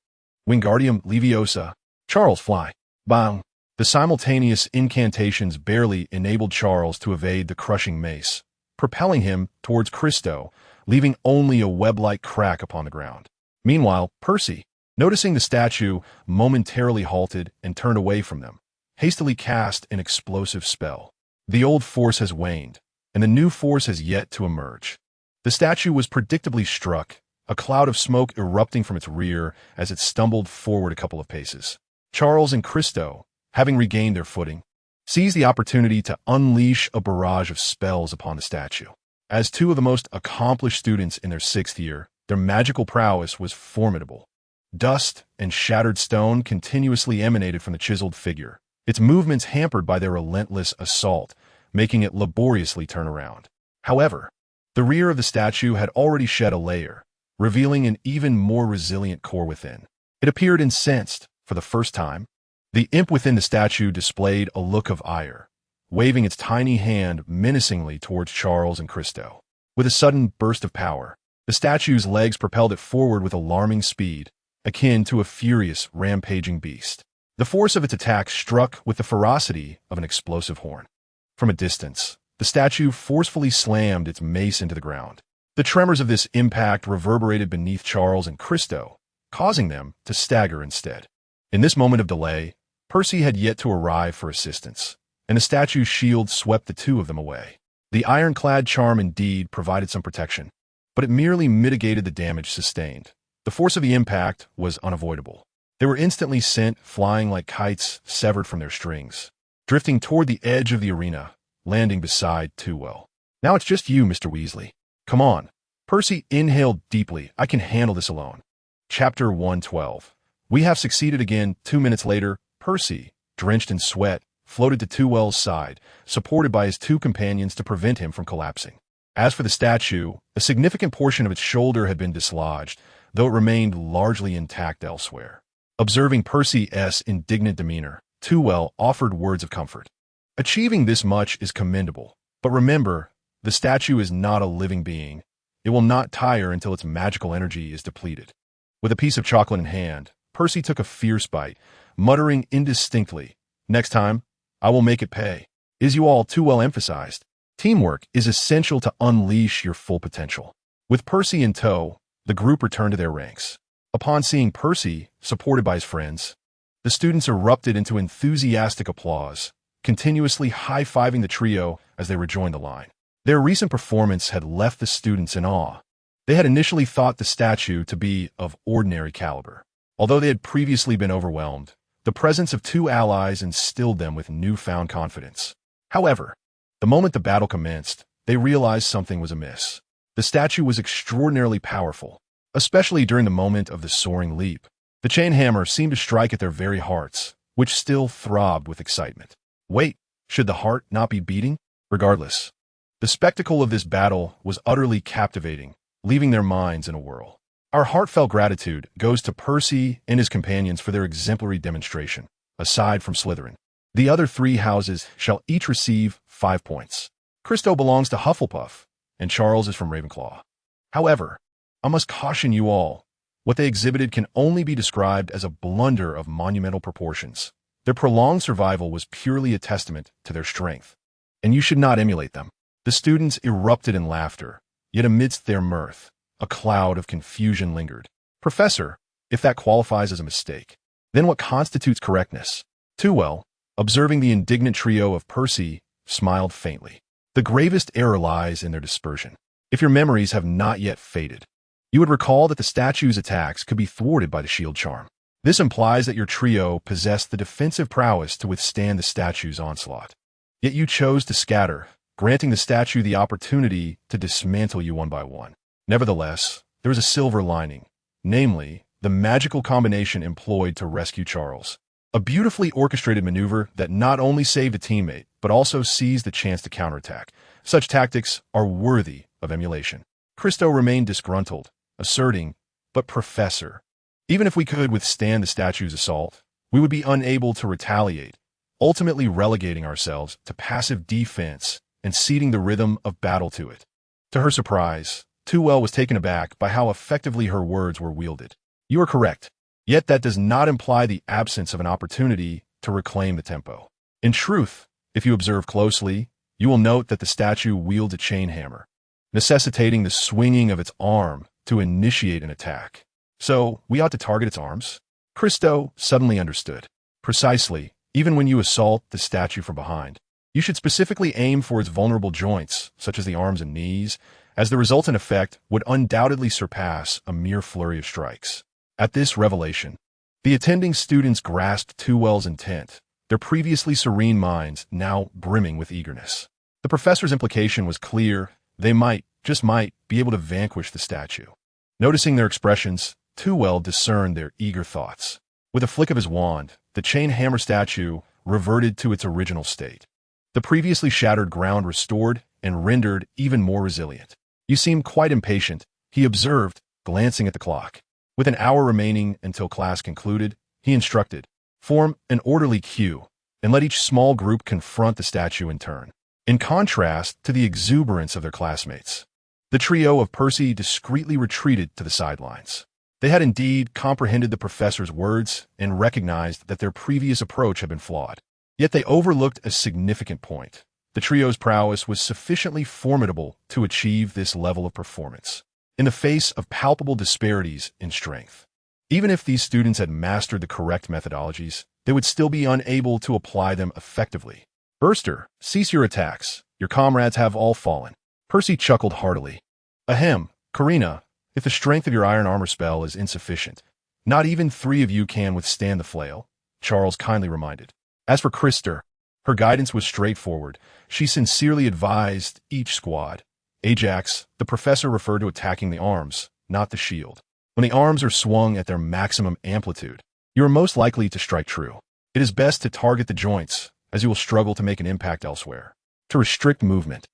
[SPEAKER 1] "Wingardium Leviosa! Charles, fly!" Bang! The simultaneous incantations barely enabled Charles to evade the crushing mace, propelling him towards Christo, leaving only a web-like crack upon the ground. Meanwhile, Percy, noticing the statue, momentarily halted and turned away from them, hastily cast an explosive spell. The old force has waned, and the new force has yet to emerge. The statue was predictably struck, a cloud of smoke erupting from its rear as it stumbled forward a couple of paces. Charles and Christo, having regained their footing, seized the opportunity to unleash a barrage of spells upon the statue. As 2 of the most accomplished students in their 6th year, their magical prowess was formidable. Dust and shattered stone continuously emanated from the chiseled figure, its movements hampered by their relentless assault, making it laboriously turn around. However, the rear of the statue had already shed a layer, revealing an even more resilient core within. It appeared incensed for the first time. The imp within the statue displayed a look of ire, waving its tiny hand menacingly towards Charles and Christo. With a sudden burst of power, the statue's legs propelled it forward with alarming speed, akin to a furious, rampaging beast. The force of its attack struck with the ferocity of an explosive horn. From a distance, the statue forcefully slammed its mace into the ground. The tremors of this impact reverberated beneath Charles and Christo, causing them to stagger instead. In this moment of delay, Percy had yet to arrive for assistance, and the statue's shield swept the two of them away. The ironclad charm indeed provided some protection, but it merely mitigated the damage sustained. The force of the impact was unavoidable. They were instantly sent flying like kites severed from their strings, drifting toward the edge of the arena, landing beside Tewell. "Now it's just you, Mr. Weasley. Come on." Percy inhaled deeply. "I can handle this alone." Chapter 112. We have succeeded again. 2 minutes later, Percy, drenched in sweat, floated to Tewell's side, supported by his two companions to prevent him from collapsing. As for the statue, a significant portion of its shoulder had been dislodged, though it remained largely intact elsewhere. Observing Percy's indignant demeanor, Tewell offered words of comfort. "Achieving this much is commendable, but remember, the statue is not a living being. It will not tire until its magical energy is depleted." With a piece of chocolate in hand, Percy took a fierce bite, muttering indistinctly, "Next time, I will make it pay." "Is you all too well emphasized. Teamwork is essential to unleash your full potential." With Percy in tow, the group returned to their ranks. Upon seeing Percy, supported by his friends, the students erupted into enthusiastic applause, continuously high-fiving the trio as they rejoined the line. Their recent performance had left the students in awe. They had initially thought the statue to be of ordinary caliber. Although they had previously been overwhelmed, the presence of two allies instilled them with newfound confidence. However, the moment the battle commenced, they realized something was amiss. The statue was extraordinarily powerful, especially during the moment of the soaring leap. The chain hammer seemed to strike at their very hearts, which still throbbed with excitement. Wait, should the heart not be beating? Regardless, the spectacle of this battle was utterly captivating, leaving their minds in a whirl. Our heartfelt gratitude goes to Percy and his companions for their exemplary demonstration. Aside from Slytherin, the other 3 houses shall each receive 5 points. Christo belongs to Hufflepuff, and Charles is from Ravenclaw. However, I must caution you all, what they exhibited can only be described as a blunder of monumental proportions. Their prolonged survival was purely a testament to their strength, and you should not emulate them. The students erupted in laughter, yet amidst their mirth, a cloud of confusion lingered. "Professor, if that qualifies as a mistake, then what constitutes correctness?" Tewell, observing the indignant trio of Percy, smiled faintly. "The gravest error lies in their dispersion. If your memories have not yet faded, you would recall that the statue's attacks could be thwarted by the shield charm. This implies that your trio possessed the defensive prowess to withstand the statue's onslaught. Yet you chose to scatter, granting the statue the opportunity to dismantle you one by one. Nevertheless, there is a silver lining, namely, the magical combination employed to rescue Charles. A beautifully orchestrated maneuver that not only saved a teammate, but also seized the chance to counterattack. Such tactics are worthy of emulation." Christo remained disgruntled, asserting, "But Professor, even if we could withstand the statue's assault, we would be unable to retaliate, ultimately relegating ourselves to passive defense and ceding the rhythm of battle to it." To her surprise, Tewell was taken aback by how effectively her words were wielded. "You are correct, yet that does not imply the absence of an opportunity to reclaim the tempo. In truth, if you observe closely, you will note that the statue wields a chain hammer, necessitating the swinging of its arm to initiate an attack. So, we ought to target its arms?" Christo suddenly understood. "Precisely, even when you assault the statue from behind, you should specifically aim for its vulnerable joints, such as the arms and knees, as the resultant effect would undoubtedly surpass a mere flurry of strikes." At this revelation, the attending students grasped Tewell's intent, their previously serene minds now brimming with eagerness. The professor's implication was clear. They might, just might, be able to vanquish the statue. Noticing their expressions, Tewell discerned their eager thoughts. With a flick of his wand, the chain hammer statue reverted to its original state. The previously shattered ground restored and rendered even more resilient. "You seem quite impatient," he observed, glancing at the clock. With an hour remaining until class concluded, he instructed, "Form an orderly queue, and let each small group confront the statue in turn." In contrast to the exuberance of their classmates, the trio of Percy discreetly retreated to the sidelines. They had indeed comprehended the professor's words and recognized that their previous approach had been flawed. Yet they overlooked a significant point. The trio's prowess was sufficiently formidable to achieve this level of performance, in the face of palpable disparities in strength. Even if these students had mastered the correct methodologies, they would still be unable to apply them effectively. Burster, cease your attacks. Your comrades have all fallen. Percy chuckled heartily. Ahem, Karina, if the strength of your iron armor spell is insufficient, not even 3 of you can withstand the flail, Charles kindly reminded. As for Krister, her guidance was straightforward. She sincerely advised each squad. Ajax, the professor referred to attacking the arms, not the shield. When the arms are swung at their maximum amplitude, you are most likely to strike true. It is best to target the joints, as you will struggle to make an impact elsewhere. To restrict movement,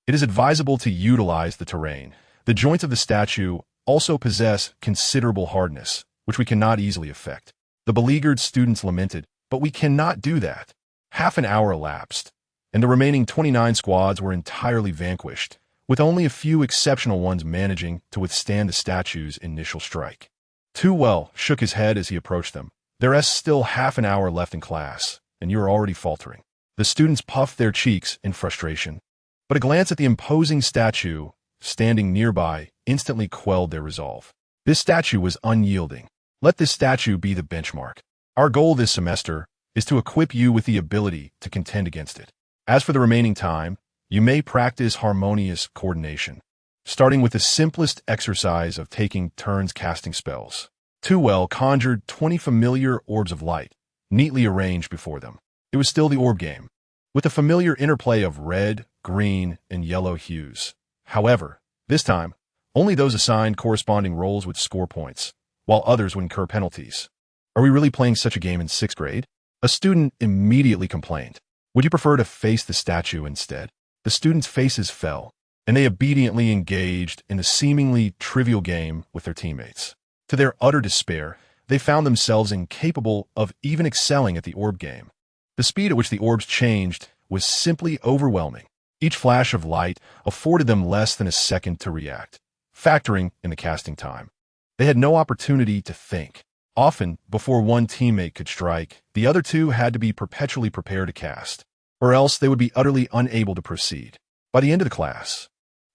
[SPEAKER 1] it is advisable to utilize the terrain. The joints of the statue also possess considerable hardness, which we cannot easily affect. The beleaguered students lamented, but we cannot do that. Half an hour elapsed, and the remaining 29 squads were entirely vanquished, with only a few exceptional ones managing to withstand the statue's initial strike. Too Well shook his head as he approached them. There is still half an hour left in class, and you are already faltering. The students puffed their cheeks in frustration, but a glance at the imposing statue standing nearby instantly quelled their resolve. This statue was unyielding. Let this statue be the benchmark. Our goal this semester is to equip you with the ability to contend against it. As for the remaining time, you may practice harmonious coordination, starting with the simplest exercise of taking turns casting spells. Too Well conjured 20 familiar orbs of light, neatly arranged before them. It was still the orb game, with the familiar interplay of red, green, and yellow hues. However, this time, only those assigned corresponding roles would score points, while others would incur penalties. Are we really playing such a game in 6th grade? A student immediately complained. Would you prefer to face the statue instead? The students' faces fell, and they obediently engaged in the seemingly trivial game with their teammates. To their utter despair, they found themselves incapable of even excelling at the orb game. The speed at which the orbs changed was simply overwhelming. Each flash of light afforded them less than a second to react, factoring in the casting time. They had no opportunity to think. Often, before one teammate could strike, the other two had to be perpetually prepared to cast, or else they would be utterly unable to proceed. By the end of the class,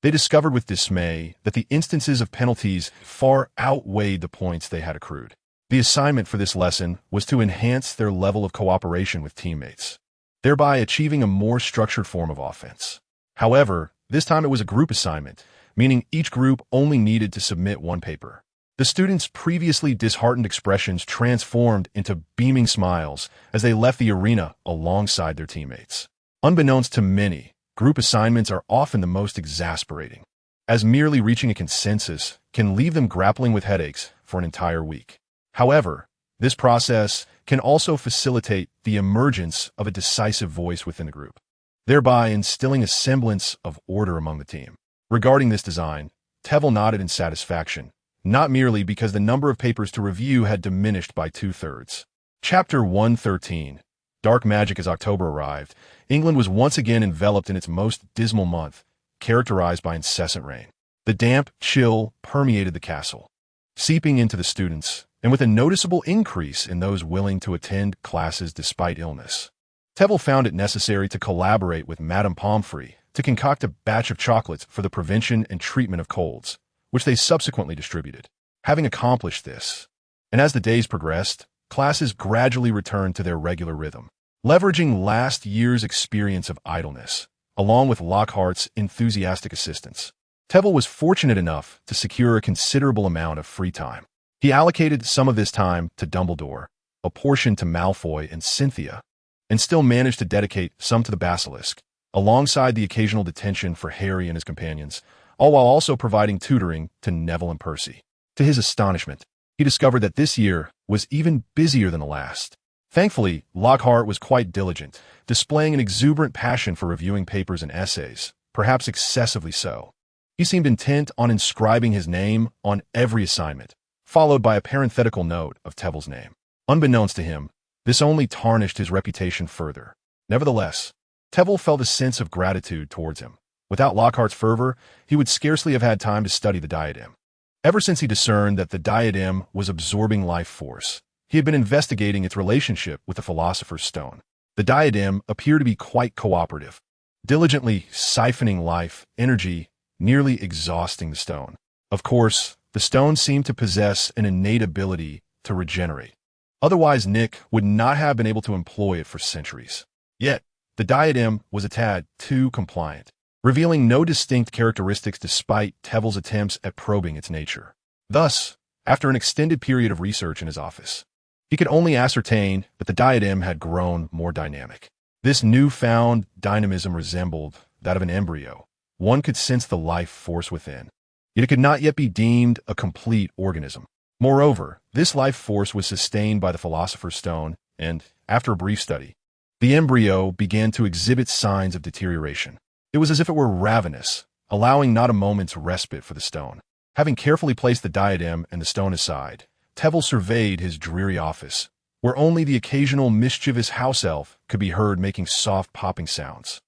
[SPEAKER 1] they discovered with dismay that the instances of penalties far outweighed the points they had accrued. The assignment for this lesson was to enhance their level of cooperation with teammates, thereby achieving a more structured form of offense. However, this time it was a group assignment, meaning each group only needed to submit one paper. The students' previously disheartened expressions transformed into beaming smiles as they left the arena alongside their teammates. Unbeknownst to many, group assignments are often the most exasperating, as merely reaching a consensus can leave them grappling with headaches for an entire week. However, this process can also facilitate the emergence of a decisive voice within the group, thereby instilling a semblance of order among the team. Regarding this design, Tevel nodded in satisfaction, not merely because the number of papers to review had diminished by 2/3. Chapter 113. Dark Magic. As October arrived, England was once again enveloped in its most dismal month, characterized by incessant rain. The damp chill permeated the castle, seeping into the students, and with a noticeable increase in those willing to attend classes despite illness. Tevel found it necessary to collaborate with Madame Pomfrey to concoct a batch of chocolates for the prevention and treatment of colds, which they subsequently distributed. Having accomplished this, and as the days progressed, classes gradually returned to their regular rhythm. Leveraging last year's experience of idleness, along with Lockhart's enthusiastic assistance, Tevel was fortunate enough to secure a considerable amount of free time. He allocated some of this time to Dumbledore, a portion to Malfoy and Cynthia, and still managed to dedicate some to the Basilisk, alongside the occasional detention for Harry and his companions, all while also providing tutoring to Neville and Percy. To his astonishment, he discovered that this year was even busier than the last. Thankfully, Lockhart was quite diligent, displaying an exuberant passion for reviewing papers and essays, perhaps excessively so. He seemed intent on inscribing his name on every assignment, followed by a parenthetical note of Tevel's name. Unbeknownst to him, this only tarnished his reputation further. Nevertheless, Tevel felt a sense of gratitude towards him. Without Lockhart's fervor, he would scarcely have had time to study the diadem. Ever since he discerned that the diadem was absorbing life force, he had been investigating its relationship with the Philosopher's Stone. The diadem appeared to be quite cooperative, diligently siphoning life, energy, nearly exhausting the stone. Of course, the stone seemed to possess an innate ability to regenerate. Otherwise, Nick would not have been able to employ it for centuries. Yet, the diadem was a tad too compliant, revealing no distinct characteristics despite Tevel's attempts at probing its nature. Thus, after an extended period of research in his office, he could only ascertain that the diadem had grown more dynamic. This newfound dynamism resembled that of an embryo. One could sense the life force within, yet it could not yet be deemed a complete organism. Moreover, this life force was sustained by the Philosopher's Stone, and, after a brief study, the embryo began to exhibit signs of deterioration. It was as if it were ravenous, allowing not a moment's respite for the stone. Having carefully placed the diadem and the stone aside, Tevel surveyed his dreary office, where only the occasional mischievous house elf could be heard making soft popping sounds.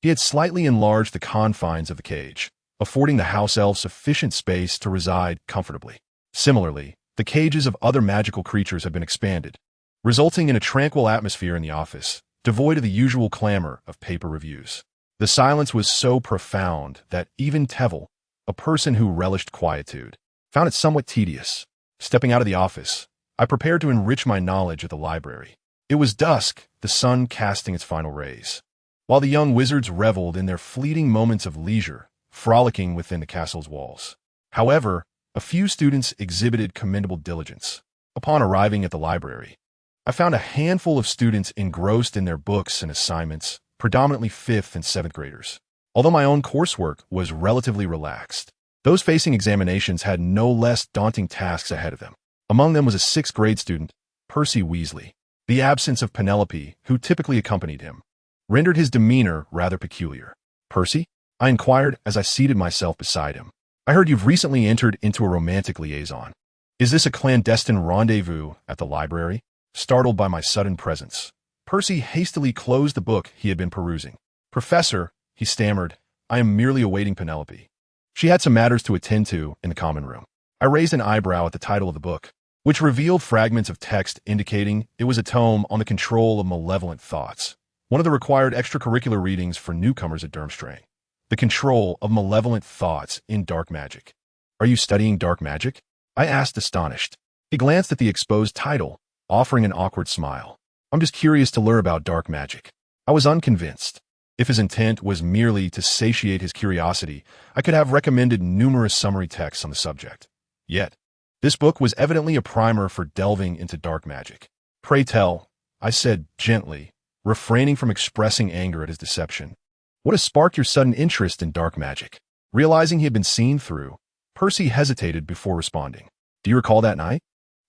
[SPEAKER 1] He had slightly enlarged the confines of the cage, affording the house elf sufficient space to reside comfortably. Similarly, the cages of other magical creatures had been expanded, resulting in a tranquil atmosphere in the office, devoid of the usual clamor of paper reviews. The silence was so profound that even Tevel, a person who relished quietude, found it somewhat tedious. Stepping out of the office, I prepared to enrich my knowledge at the library. It was dusk, the sun casting its final rays, while the young wizards reveled in their fleeting moments of leisure, frolicking within the castle's walls. However, a few students exhibited commendable diligence. Upon arriving at the library, I found a handful of students engrossed in their books and assignments, predominantly 5th and 7th graders. Although my own coursework was relatively relaxed, those facing examinations had no less daunting tasks ahead of them. Among them was a 6th grade student, Percy Weasley. The absence of Penelope, who typically accompanied him, rendered his demeanor rather peculiar. "Percy?" I inquired as I seated myself beside him. "I heard you've recently entered into a romantic liaison. Is this a clandestine rendezvous at the library?" Startled by my sudden presence, Percy hastily closed the book he had been perusing. "Professor," he stammered, "I am merely awaiting Penelope. She had some matters to attend to in the common room." I raised an eyebrow at the title of the book, which revealed fragments of text indicating it was a tome on the control of malevolent thoughts, one of the required extracurricular readings for newcomers at Durmstrang. The control of malevolent thoughts in dark magic. "Are you studying dark magic?" I asked, astonished. He glanced at the exposed title, offering an awkward smile. "I'm just curious to learn about dark magic." I was unconvinced. If his intent was merely to satiate his curiosity, I could have recommended numerous summary texts on the subject. Yet, this book was evidently a primer for delving into dark magic. "Pray tell," I said gently, refraining from expressing anger at his deception. "What has sparked your sudden interest in dark magic?" Realizing he had been seen through, Percy hesitated before responding. "Do you recall that night?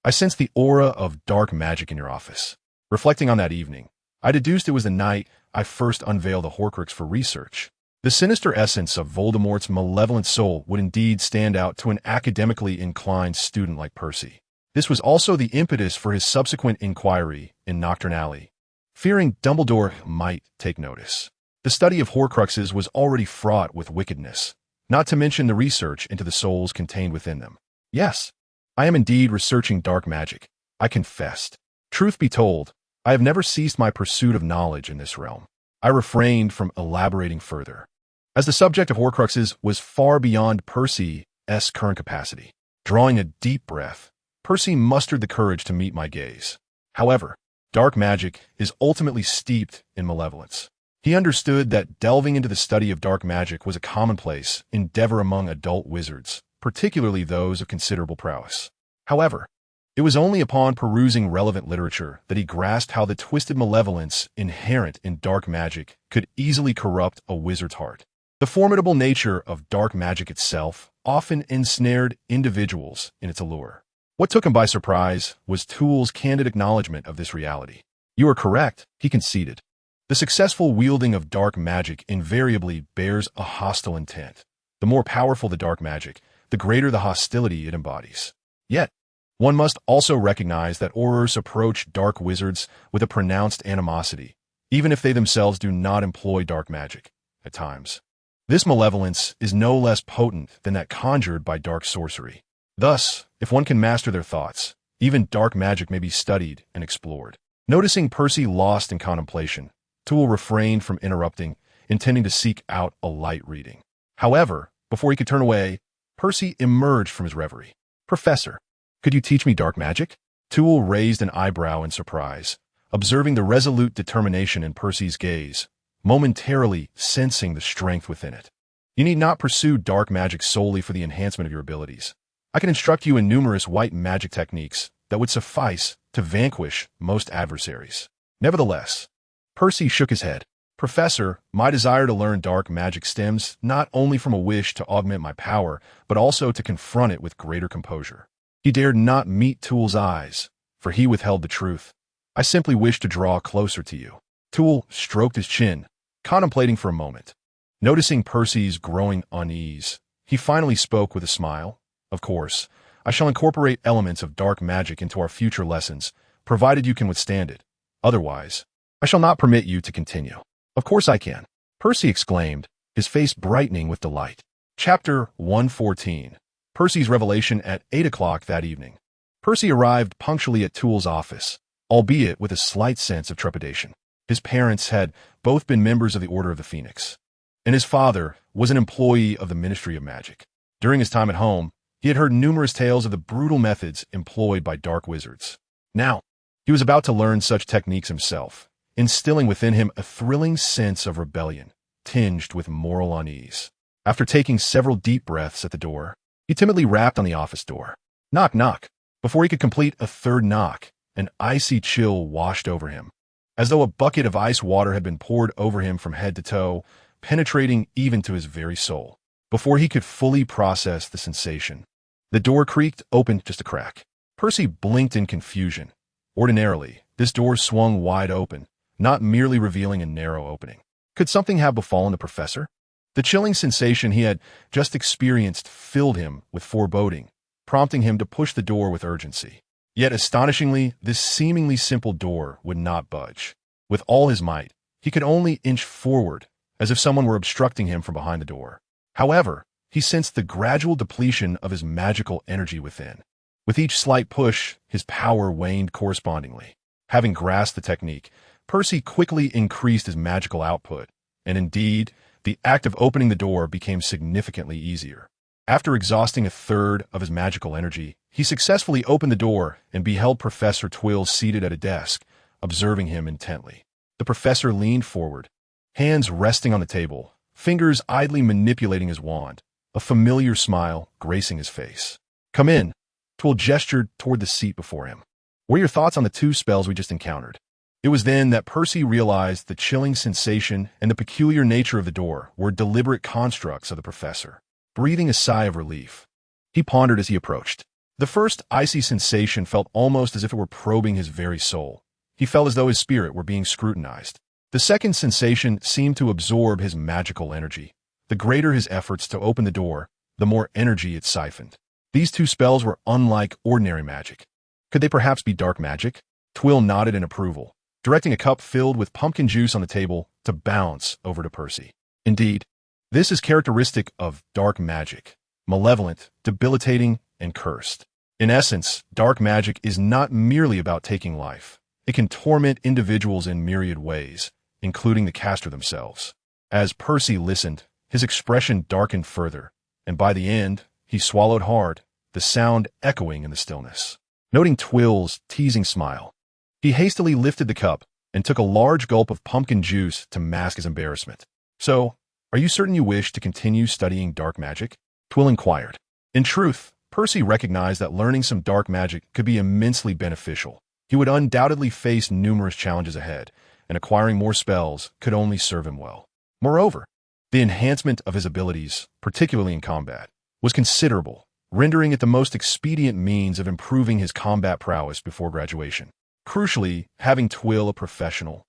[SPEAKER 1] I sensed the aura of dark magic in your office." Reflecting on that evening, I deduced it was the night I first unveiled the Horcrux for research. The sinister essence of Voldemort's malevolent soul would indeed stand out to an academically inclined student like Percy. This was also the impetus for his subsequent inquiry in Nocturne Alley, fearing Dumbledore might take notice. The study of Horcruxes was already fraught with wickedness, not to mention the research into the souls contained within them. "Yes, I am indeed researching dark magic," I confessed. Truth be told, I have never ceased my pursuit of knowledge in this realm. I refrained from elaborating further, as the subject of Horcruxes was far beyond Percy's current capacity. Drawing a deep breath, Percy mustered the courage to meet my gaze. However, dark magic is ultimately steeped in malevolence. He understood that delving into the study of dark magic was a commonplace endeavor among adult wizards, particularly those of considerable prowess. However, it was only upon perusing relevant literature that he grasped how the twisted malevolence inherent in dark magic could easily corrupt a wizard's heart. The formidable nature of dark magic itself often ensnared individuals in its allure. What took him by surprise was Tool's candid acknowledgement of this reality. "You are correct," he conceded. "The successful wielding of dark magic invariably bears a hostile intent. The more powerful the dark magic, the greater the hostility it embodies. Yet, one must also recognize that Aurors approach dark wizards with a pronounced animosity, even if they themselves do not employ dark magic, at times. This malevolence is no less potent than that conjured by dark sorcery. Thus, if one can master their thoughts, even dark magic may be studied and explored." Noticing Percy lost in contemplation, Tool refrained from interrupting, intending to seek out a light reading. However, before he could turn away, Percy emerged from his reverie. "Professor, could you teach me dark magic?" Toole raised an eyebrow in surprise, observing the resolute determination in Percy's gaze, momentarily sensing the strength within it. You need not pursue dark magic solely for the enhancement of your abilities. I can instruct you in numerous white magic techniques that would suffice to vanquish most adversaries. Nevertheless, Percy shook his head. Professor, my desire to learn dark magic stems not only from a wish to augment my power, but also to confront it with greater composure. He dared not meet Toole's eyes, for he withheld the truth. I simply wish to draw closer to you. Toole stroked his chin, contemplating for a moment. Noticing Percy's growing unease, he finally spoke with a smile. Of course, I shall incorporate elements of dark magic into our future lessons, provided you can withstand it. Otherwise, I shall not permit you to continue. Of course I can, Percy exclaimed, his face brightening with delight. Chapter 114. Percy's revelation at 8 o'clock that evening. Percy arrived punctually at Toole's office, albeit with a slight sense of trepidation. His parents had both been members of the Order of the Phoenix, and his father was an employee of the Ministry of Magic. During his time at home, he had heard numerous tales of the brutal methods employed by dark wizards. Now, he was about to learn such techniques himself, instilling within him a thrilling sense of rebellion, tinged with moral unease. After taking several deep breaths at the door, he timidly rapped on the office door. Knock, knock. Before he could complete a third knock, an icy chill washed over him, as though a bucket of ice water had been poured over him from head to toe, penetrating even to his very soul. Before he could fully process the sensation, the door creaked open just a crack. Percy blinked in confusion. Ordinarily, this door swung wide open, not merely revealing a narrow opening. Could something have befallen the professor? The chilling sensation he had just experienced filled him with foreboding, prompting him to push the door with urgency. Yet astonishingly, this seemingly simple door would not budge. With all his might, he could only inch forward, as if someone were obstructing him from behind the door. However, he sensed the gradual depletion of his magical energy within. With each slight push, his power waned correspondingly. Having grasped the technique, Percy quickly increased his magical output, and indeed, the act of opening the door became significantly easier. After exhausting a third of his magical energy, he successfully opened the door and beheld Professor Twill seated at a desk, observing him intently. The professor leaned forward, hands resting on the table, fingers idly manipulating his wand, a familiar smile gracing his face. Come in. Twill gestured toward the seat before him. What are your thoughts on the two spells we just encountered? It was then that Percy realized the chilling sensation and the peculiar nature of the door were deliberate constructs of the professor. Breathing a sigh of relief, he pondered as he approached. The first icy sensation felt almost as if it were probing his very soul. He felt as though his spirit were being scrutinized. The second sensation seemed to absorb his magical energy. The greater his efforts to open the door, the more energy it siphoned. These two spells were unlike ordinary magic. Could they perhaps be dark magic? Twill nodded in approval, directing a cup filled with pumpkin juice on the table to bounce over to Percy. Indeed, this is characteristic of dark magic, malevolent, debilitating, and cursed. In essence, dark magic is not merely about taking life. It can torment individuals in myriad ways, including the caster themselves. As Percy listened, his expression darkened further, and by the end, he swallowed hard, the sound echoing in the stillness. Noting Twill's teasing smile, he hastily lifted the cup and took a large gulp of pumpkin juice to mask his embarrassment. So, are you certain you wish to continue studying dark magic? Twill inquired. In truth, Percy recognized that learning some dark magic could be immensely beneficial. He would undoubtedly face numerous challenges ahead, and acquiring more spells could only serve him well. Moreover, the enhancement of his abilities, particularly in combat, was considerable, rendering it the most expedient means of improving his combat prowess before graduation. Crucially, having Twill a professional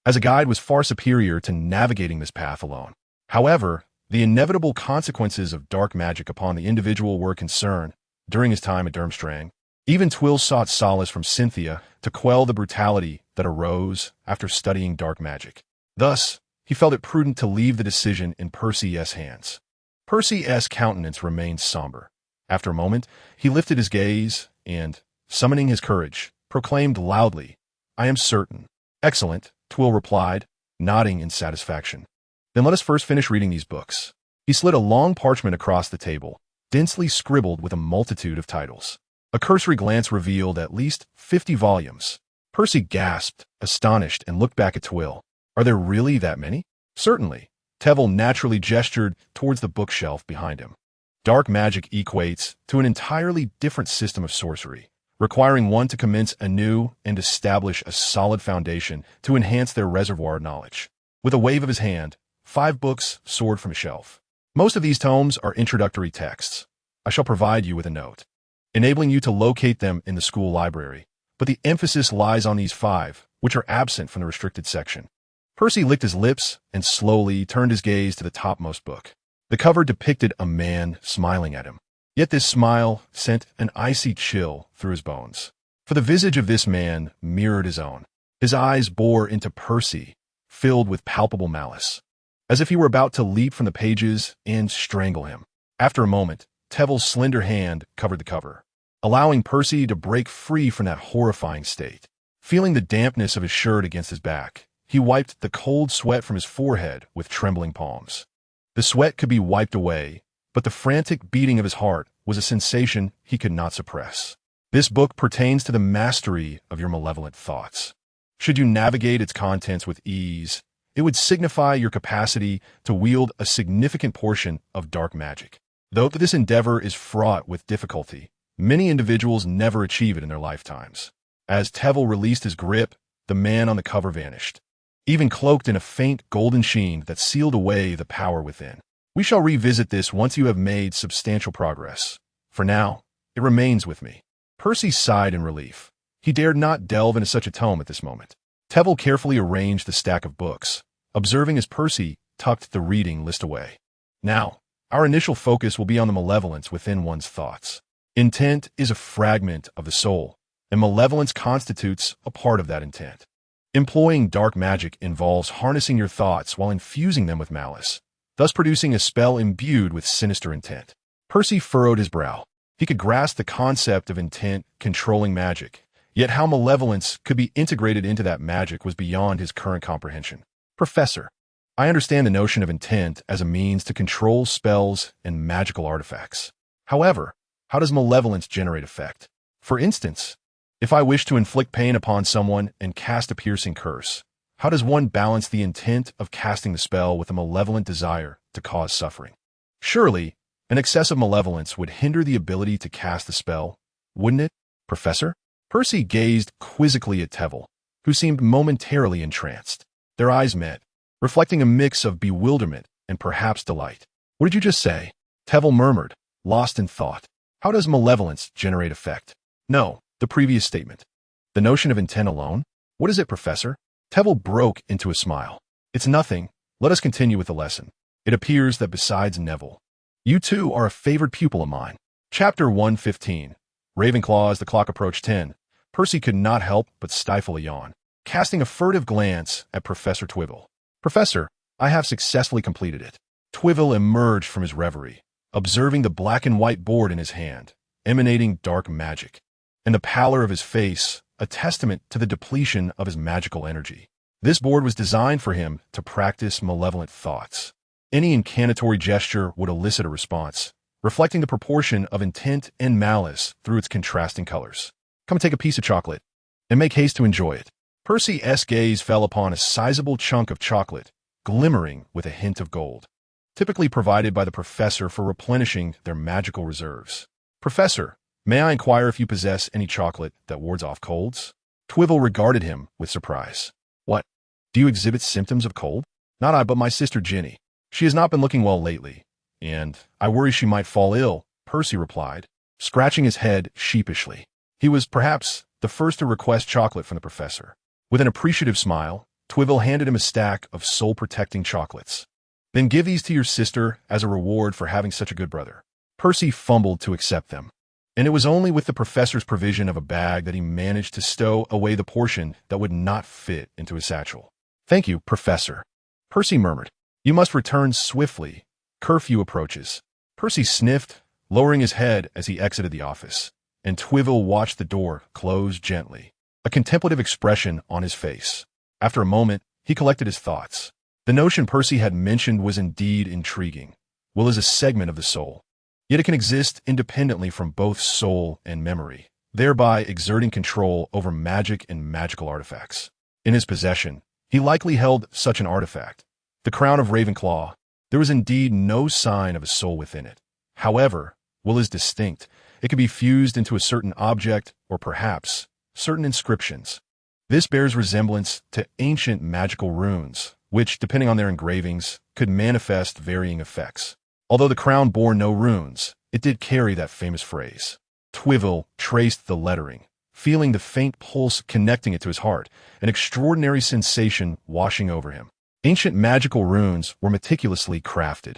[SPEAKER 1] as a guide was far superior to navigating this path alone. However, the inevitable consequences of dark magic upon the individual were a concern. During his time at Durmstrang, even Twill sought solace from Cynthia to quell the brutality that arose after studying dark magic. Thus, he felt it prudent to leave the decision in Percy's hands. Percy's countenance remained somber. After a moment, he lifted his gaze and, summoning his courage, proclaimed loudly, "I am certain." "Excellent," Twill replied, nodding in satisfaction. "Then let us first finish reading these books." He slid a long parchment across the table, densely scribbled with a multitude of titles. A cursory glance revealed at least 50 volumes. Percy gasped, astonished, and looked back at Twill. Are there really that many? Certainly. Tevel naturally gestured towards the bookshelf behind him. Dark magic equates to an entirely different system of sorcery, requiring one to commence anew and establish a solid foundation to enhance their reservoir knowledge. With a wave of his hand, 5 books soared from a shelf. Most of these tomes are introductory texts. I shall provide you with a note, enabling you to locate them in the school library, but the emphasis lies on these 5, which are absent from the restricted section. Percy licked his lips and slowly turned his gaze to the topmost book. The cover depicted a man smiling at him. Yet this smile sent an icy chill through his bones. For the visage of this man mirrored his own. His eyes bore into Percy, filled with palpable malice, as if he were about to leap from the pages and strangle him. After a moment, Tevel's slender hand covered the cover, allowing Percy to break free from that horrifying state. Feeling the dampness of his shirt against his back, he wiped the cold sweat from his forehead with trembling palms. The sweat could be wiped away, but the frantic beating of his heart was a sensation he could not suppress. This book pertains to the mastery of your malevolent thoughts. Should you navigate its contents with ease, it would signify your capacity to wield a significant portion of dark magic. Though this endeavor is fraught with difficulty, many individuals never achieve it in their lifetimes. As Tevel released his grip, the man on the cover vanished, even cloaked in a faint golden sheen that sealed away the power within. We shall revisit this once you have made substantial progress. For now, it remains with me. Percy sighed in relief. He dared not delve into such a tome at this moment. Tevel carefully arranged the stack of books, observing as Percy tucked the reading list away. Now, our initial focus will be on the malevolence within one's thoughts. Intent is a fragment of the soul, and malevolence constitutes a part of that intent. Employing dark magic involves harnessing your thoughts while infusing them with malice, thus producing a spell imbued with sinister intent. Percy furrowed his brow. He could grasp the concept of intent controlling magic, yet how malevolence could be integrated into that magic was beyond his current comprehension. Professor, I understand the notion of intent as a means to control spells and magical artifacts. However, how does malevolence generate effect? For instance, if I wish to inflict pain upon someone and cast a piercing curse, how does one balance the intent of casting the spell with a malevolent desire to cause suffering? Surely, an excess of malevolence would hinder the ability to cast the spell, wouldn't it, Professor? Percy gazed quizzically at Tevel, who seemed momentarily entranced. Their eyes met, reflecting a mix of bewilderment and perhaps delight. What did you just say? Tevel murmured, lost in thought. How does malevolence generate effect? No, the previous statement. The notion of intent alone? What is it, Professor? Tevel broke into a smile. It's nothing. Let us continue with the lesson. It appears that besides Neville, you too are a favored pupil of mine. Chapter 115. Ravenclaw. As the clock approached 10, Percy could not help but stifle a yawn, casting a furtive glance at Professor Twivell. Professor, I have successfully completed it. Twivell emerged from his reverie, observing the black and white board in his hand, emanating dark magic, and the pallor of his face a testament to the depletion of his magical energy. This board was designed for him to practice malevolent thoughts. Any incantory gesture would elicit a response, reflecting the proportion of intent and malice through its contrasting colors. Come take a piece of chocolate, and make haste to enjoy it. Percy's gaze fell upon a sizable chunk of chocolate, glimmering with a hint of gold, typically provided by the professor for replenishing their magical reserves. Professor, may I inquire if you possess any chocolate that wards off colds? Twivell regarded him with surprise. What? Do you exhibit symptoms of cold? Not I, but my sister Ginny. She has not been looking well lately, and I worry she might fall ill, Percy replied, scratching his head sheepishly. He was, perhaps, the first to request chocolate from the professor. With an appreciative smile, Twivell handed him a stack of soul-protecting chocolates. Then give these to your sister as a reward for having such a good brother. Percy fumbled to accept them, and it was only with the professor's provision of a bag that he managed to stow away the portion that would not fit into his satchel. Thank you, Professor. Percy murmured. You must return swiftly. Curfew approaches. Percy sniffed, lowering his head as he exited the office, and Twivell watched the door close gently, a contemplative expression on his face. After a moment, he collected his thoughts. The notion Percy had mentioned was indeed intriguing. Will is a segment of the soul. yet it can exist independently from both soul and memory, thereby exerting control over magic and magical artifacts. In his possession, he likely held such an artifact, the crown of Ravenclaw. There was indeed no sign of a soul within it. However, will is distinct. It could be fused into a certain object or perhaps certain inscriptions. This bears resemblance to ancient magical runes, which, depending on their engravings, could manifest varying effects. Although the crown bore no runes, it did carry that famous phrase. Trevelyan traced the lettering, feeling the faint pulse connecting it to his heart, an extraordinary sensation washing over him. Ancient magical runes were meticulously crafted,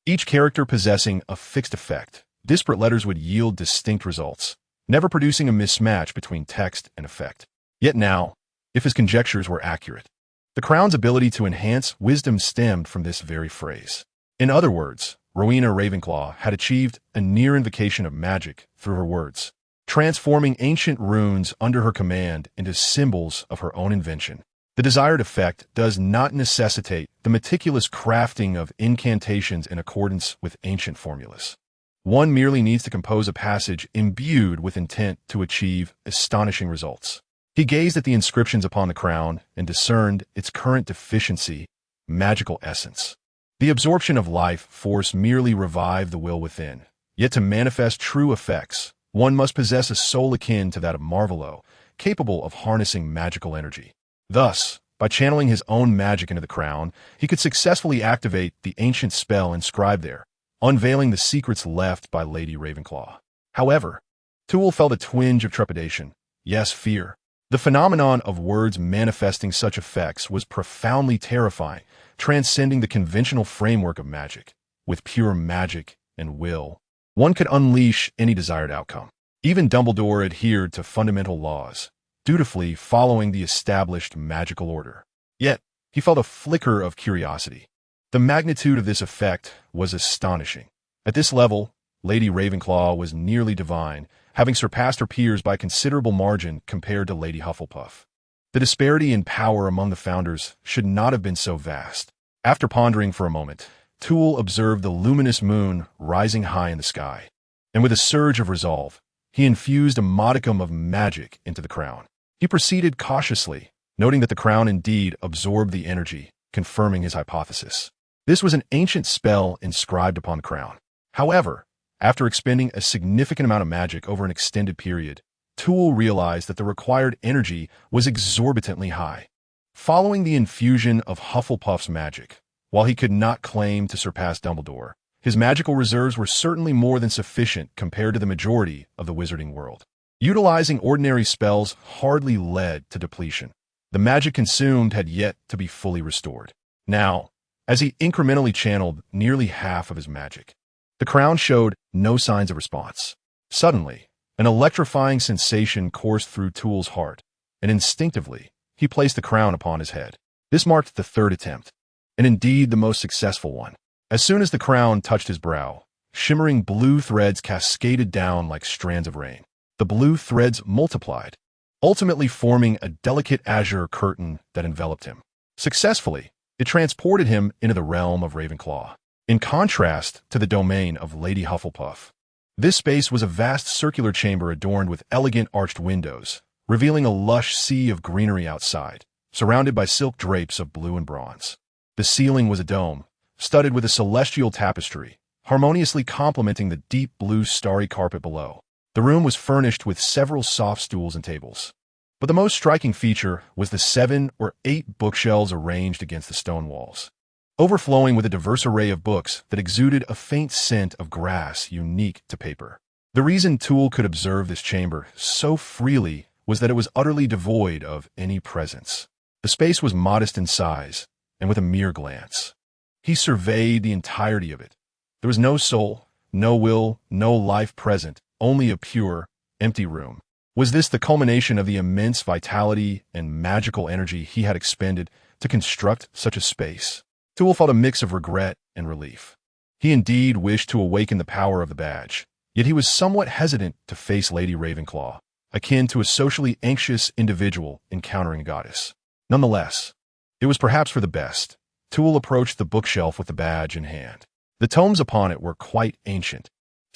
[SPEAKER 1] each character possessing a fixed effect. Disparate letters would yield distinct results, never producing a mismatch between text and effect. Yet now, if his conjectures were accurate, the crown's ability to enhance wisdom stemmed from this very phrase. In other words, Rowena Ravenclaw had achieved a near invocation of magic through her words, transforming ancient runes under her command into symbols of her own invention. The desired effect does not necessitate the meticulous crafting of incantations in accordance with ancient formulas. One merely needs to compose a passage imbued with intent to achieve astonishing results. He gazed at the inscriptions upon the crown and discerned its current deficiency, magical essence. The absorption of life force merely revived the will within. Yet to manifest true effects, one must possess a soul akin to that of Marvolo, capable of harnessing magical energy. Thus, by channeling his own magic into the crown, he could successfully activate the ancient spell inscribed there, unveiling the secrets left by Lady Ravenclaw. However, Toole felt a twinge of trepidation, yes, fear. The phenomenon of words manifesting such effects was profoundly terrifying, transcending the conventional framework of magic. With pure magic and will, one could unleash any desired outcome. Even Dumbledore adhered to fundamental laws, dutifully following the established magical order. Yet, he felt a flicker of curiosity. The magnitude of this effect was astonishing. At this level, Lady Ravenclaw was nearly divine, having surpassed her peers by a considerable margin compared to Lady Hufflepuff. The disparity in power among the founders should not have been so vast. After pondering for a moment, Toole observed the luminous moon rising high in the sky, and with a surge of resolve, he infused a modicum of magic into the crown. He proceeded cautiously, noting that the crown indeed absorbed the energy, confirming his hypothesis. This was an ancient spell inscribed upon the crown. However, after expending a significant amount of magic over an extended period, Toole realized that the required energy was exorbitantly high. Following the infusion of Hufflepuff's magic, while he could not claim to surpass Dumbledore, his magical reserves were certainly more than sufficient compared to the majority of the wizarding world. Utilizing ordinary spells hardly led to depletion. The magic consumed had yet to be fully restored. Now, as he incrementally channeled nearly half of his magic, the crown showed no signs of response. Suddenly, an electrifying sensation coursed through Toole's heart, and instinctively, he placed the crown upon his head. This marked the third attempt, and indeed the most successful one. As soon as the crown touched his brow, shimmering blue threads cascaded down like strands of rain. The blue threads multiplied, ultimately forming a delicate azure curtain that enveloped him. Successfully, it transported him into the realm of Ravenclaw. In contrast to the domain of Lady Hufflepuff, this space was a vast circular chamber adorned with elegant arched windows, revealing a lush sea of greenery outside, surrounded by silk drapes of blue and bronze. The ceiling was a dome, studded with a celestial tapestry, harmoniously complementing the deep blue starry carpet below. The room was furnished with several soft stools and tables. But the most striking feature was the 7 or 8 bookshelves arranged against the stone walls, overflowing with a diverse array of books that exuded a faint scent of grass unique to paper. The reason Toole could observe this chamber so freely was that it was utterly devoid of any presence. The space was modest in size, and with a mere glance, he surveyed the entirety of it. There was no soul, no will, no life present, only a pure, empty room. Was this the culmination of the immense vitality and magical energy he had expended to construct such a space? Toole felt a mix of regret and relief. He indeed wished to awaken the power of the badge, yet he was somewhat hesitant to face Lady Ravenclaw, akin to a socially anxious individual encountering a goddess. Nonetheless, it was perhaps for the best. Toole approached the bookshelf with the badge in hand. The tomes upon it were quite ancient,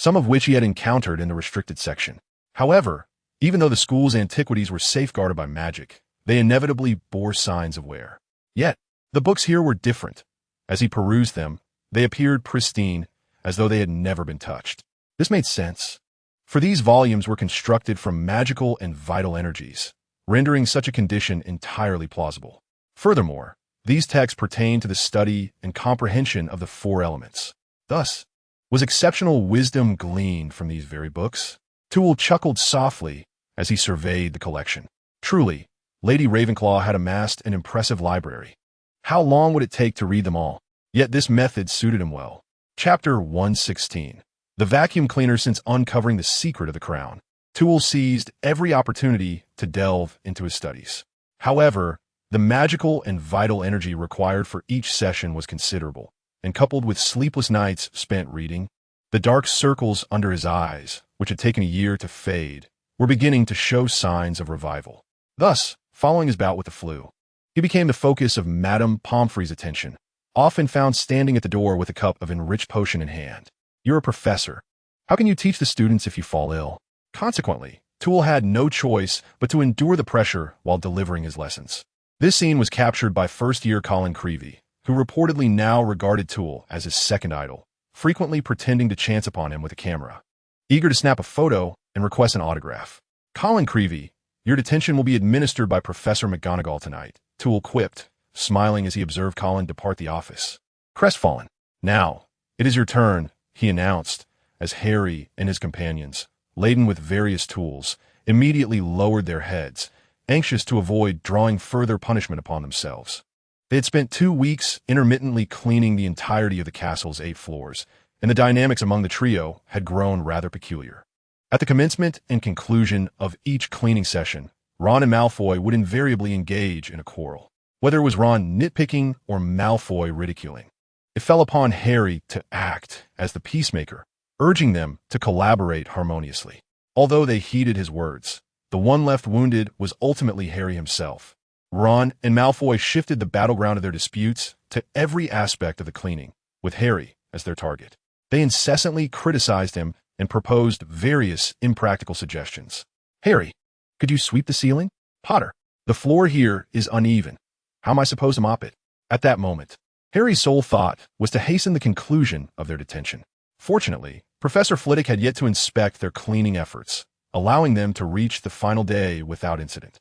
[SPEAKER 1] some of which he had encountered in the restricted section. However, even though the school's antiquities were safeguarded by magic, they inevitably bore signs of wear. Yet, the books here were different. As he perused them, they appeared pristine, as though they had never been touched. This made sense, for these volumes were constructed from magical and vital energies, rendering such a condition entirely plausible. Furthermore, these texts pertain to the study and comprehension of the four elements. Thus, was exceptional wisdom gleaned from these very books? Toole chuckled softly as he surveyed the collection. Truly, Lady Ravenclaw had amassed an impressive library. How long would it take to read them all? Yet this method suited him well. Chapter 116. The vacuum cleaner since uncovering the secret of the crown. Toole seized every opportunity to delve into his studies. However, the magical and vital energy required for each session was considerable, and coupled with sleepless nights spent reading, the dark circles under his eyes, which had taken a year to fade, were beginning to show signs of revival. Thus, following his bout with the flu, he became the focus of Madame Pomfrey's attention, often found standing at the door with a cup of enriched potion in hand. You're a professor. How can you teach the students if you fall ill? Consequently, Toole had no choice but to endure the pressure while delivering his lessons. This scene was captured by first-year Colin Creevey, who reportedly now regarded Toole as his second idol, frequently pretending to chance upon him with a camera, eager to snap a photo and request an autograph. Colin Creevey, your detention will be administered by Professor McGonagall tonight, Toole quipped, smiling as he observed Colin depart the office. Crestfallen. Now, it is your turn, he announced, as Harry and his companions, laden with various tools, immediately lowered their heads, anxious to avoid drawing further punishment upon themselves. They had spent 2 weeks intermittently cleaning the entirety of the castle's 8 floors, and the dynamics among the trio had grown rather peculiar. At the commencement and conclusion of each cleaning session, Ron and Malfoy would invariably engage in a quarrel. Whether it was Ron nitpicking or Malfoy ridiculing, it fell upon Harry to act as the peacemaker, urging them to collaborate harmoniously. Although they heeded his words, the one left wounded was ultimately Harry himself. Ron and Malfoy shifted the battleground of their disputes to every aspect of the cleaning, with Harry as their target. They incessantly criticized him and proposed various impractical suggestions. Harry, could you sweep the ceiling? Potter, the floor here is uneven. How am I supposed to mop it? At that moment, Harry's sole thought was to hasten the conclusion of their detention. Fortunately, Professor Flitwick had yet to inspect their cleaning efforts, allowing them to reach the final day without incident.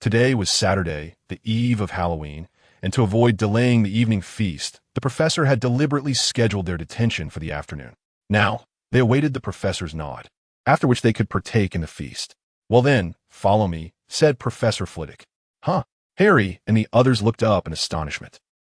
[SPEAKER 1] Today was Saturday, the eve of Halloween, and to avoid delaying the evening feast, the professor had deliberately scheduled their detention for the afternoon. Now, they awaited the professor's nod, after which they could partake in the feast. Well then, follow me, said Professor Flitwick. Huh? Harry and the others looked up in astonishment.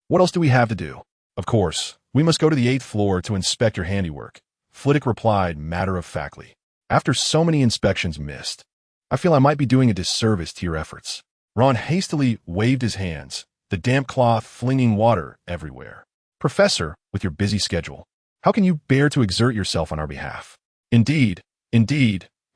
[SPEAKER 1] What else do we have to do? Of course, we must go to the 8th floor to inspect your handiwork, Flitwick replied matter-of-factly. After so many inspections missed, I feel I might be doing a disservice to your efforts. Ron hastily waved his hands, the damp cloth flinging water everywhere. Professor, with your busy schedule, how can you bear to exert yourself on our behalf? Indeed,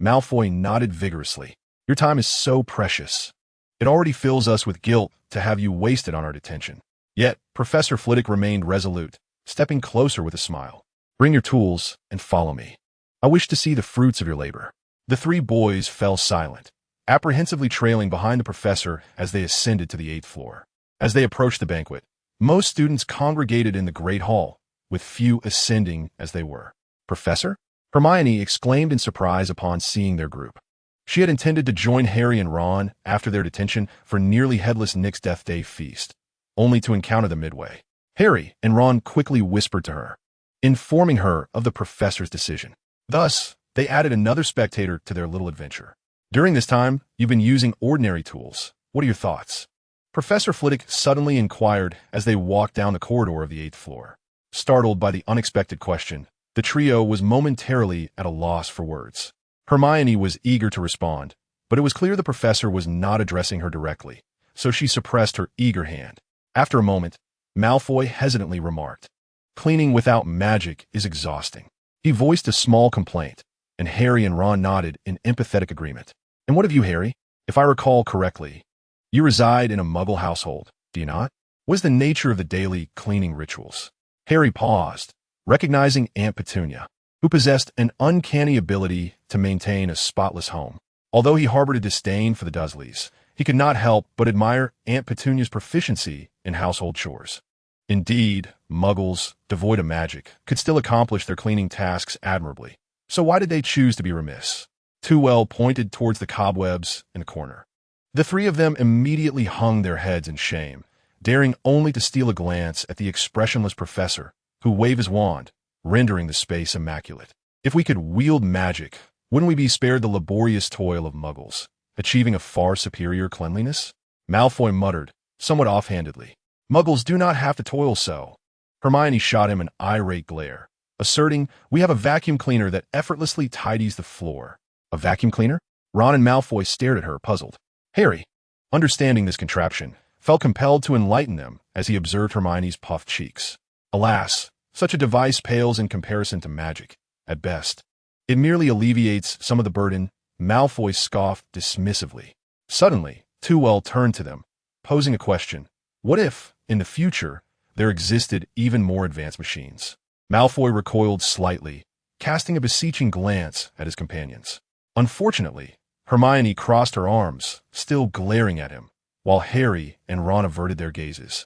[SPEAKER 1] Malfoy nodded vigorously. Your time is so precious. It already fills us with guilt to have you wasted on our detention. Yet, Professor Flitwick remained resolute, stepping closer with a smile. Bring your tools and follow me. I wish to see the fruits of your labor. The 3 boys fell silent, apprehensively trailing behind the professor as they ascended to the 8th floor. As they approached the banquet, most students congregated in the great hall, with few ascending as they were. Professor? Hermione exclaimed in surprise upon seeing their group. She had intended to join Harry and Ron after their detention for nearly Headless Nick's Death Day feast, only to encounter them midway. Harry and Ron quickly whispered to her, informing her of the professor's decision. Thus, they added another spectator to their little adventure. During this time, you've been using ordinary tools. What are your thoughts? Professor Flitwick suddenly inquired as they walked down the corridor of the 8th floor. Startled by the unexpected question, the trio was momentarily at a loss for words. Hermione was eager to respond, but it was clear the professor was not addressing her directly, so she suppressed her eager hand. After a moment, Malfoy hesitantly remarked, "Cleaning without magic is exhausting." He voiced a small complaint, and Harry and Ron nodded in empathetic agreement. And what of you, Harry? If I recall correctly, you reside in a Muggle household, do you not? What is the nature of the daily cleaning rituals? Harry paused, recognizing Aunt Petunia. who possessed an uncanny ability to maintain a spotless home. Although he harbored a disdain for the Dursleys, he could not help but admire Aunt Petunia's proficiency in household chores. Indeed, Muggles, devoid of magic, could still accomplish their cleaning tasks admirably. So why did they choose to be remiss? Too pointed towards the cobwebs in the corner. The three of them immediately hung their heads in shame, daring only to steal a glance at the expressionless professor, who waved his wand, rendering the space immaculate. If we could wield magic, wouldn't we be spared the laborious toil of Muggles, achieving a far superior cleanliness? Malfoy muttered, somewhat offhandedly. Muggles do not have to toil so. Hermione shot him an irate glare, asserting, we have a vacuum cleaner that effortlessly tidies the floor. A vacuum cleaner? Ron and Malfoy stared at her, puzzled. Harry, understanding this contraption, felt compelled to enlighten them as he observed Hermione's puffed cheeks. Alas, such a device pales in comparison to magic, at best. It merely alleviates some of the burden. Malfoy scoffed dismissively. Suddenly, Too turned to them, posing a question. What if, in the future, there existed even more advanced machines? Malfoy recoiled slightly, casting a beseeching glance at his companions. Unfortunately, Hermione crossed her arms, still glaring at him, while Harry and Ron averted their gazes,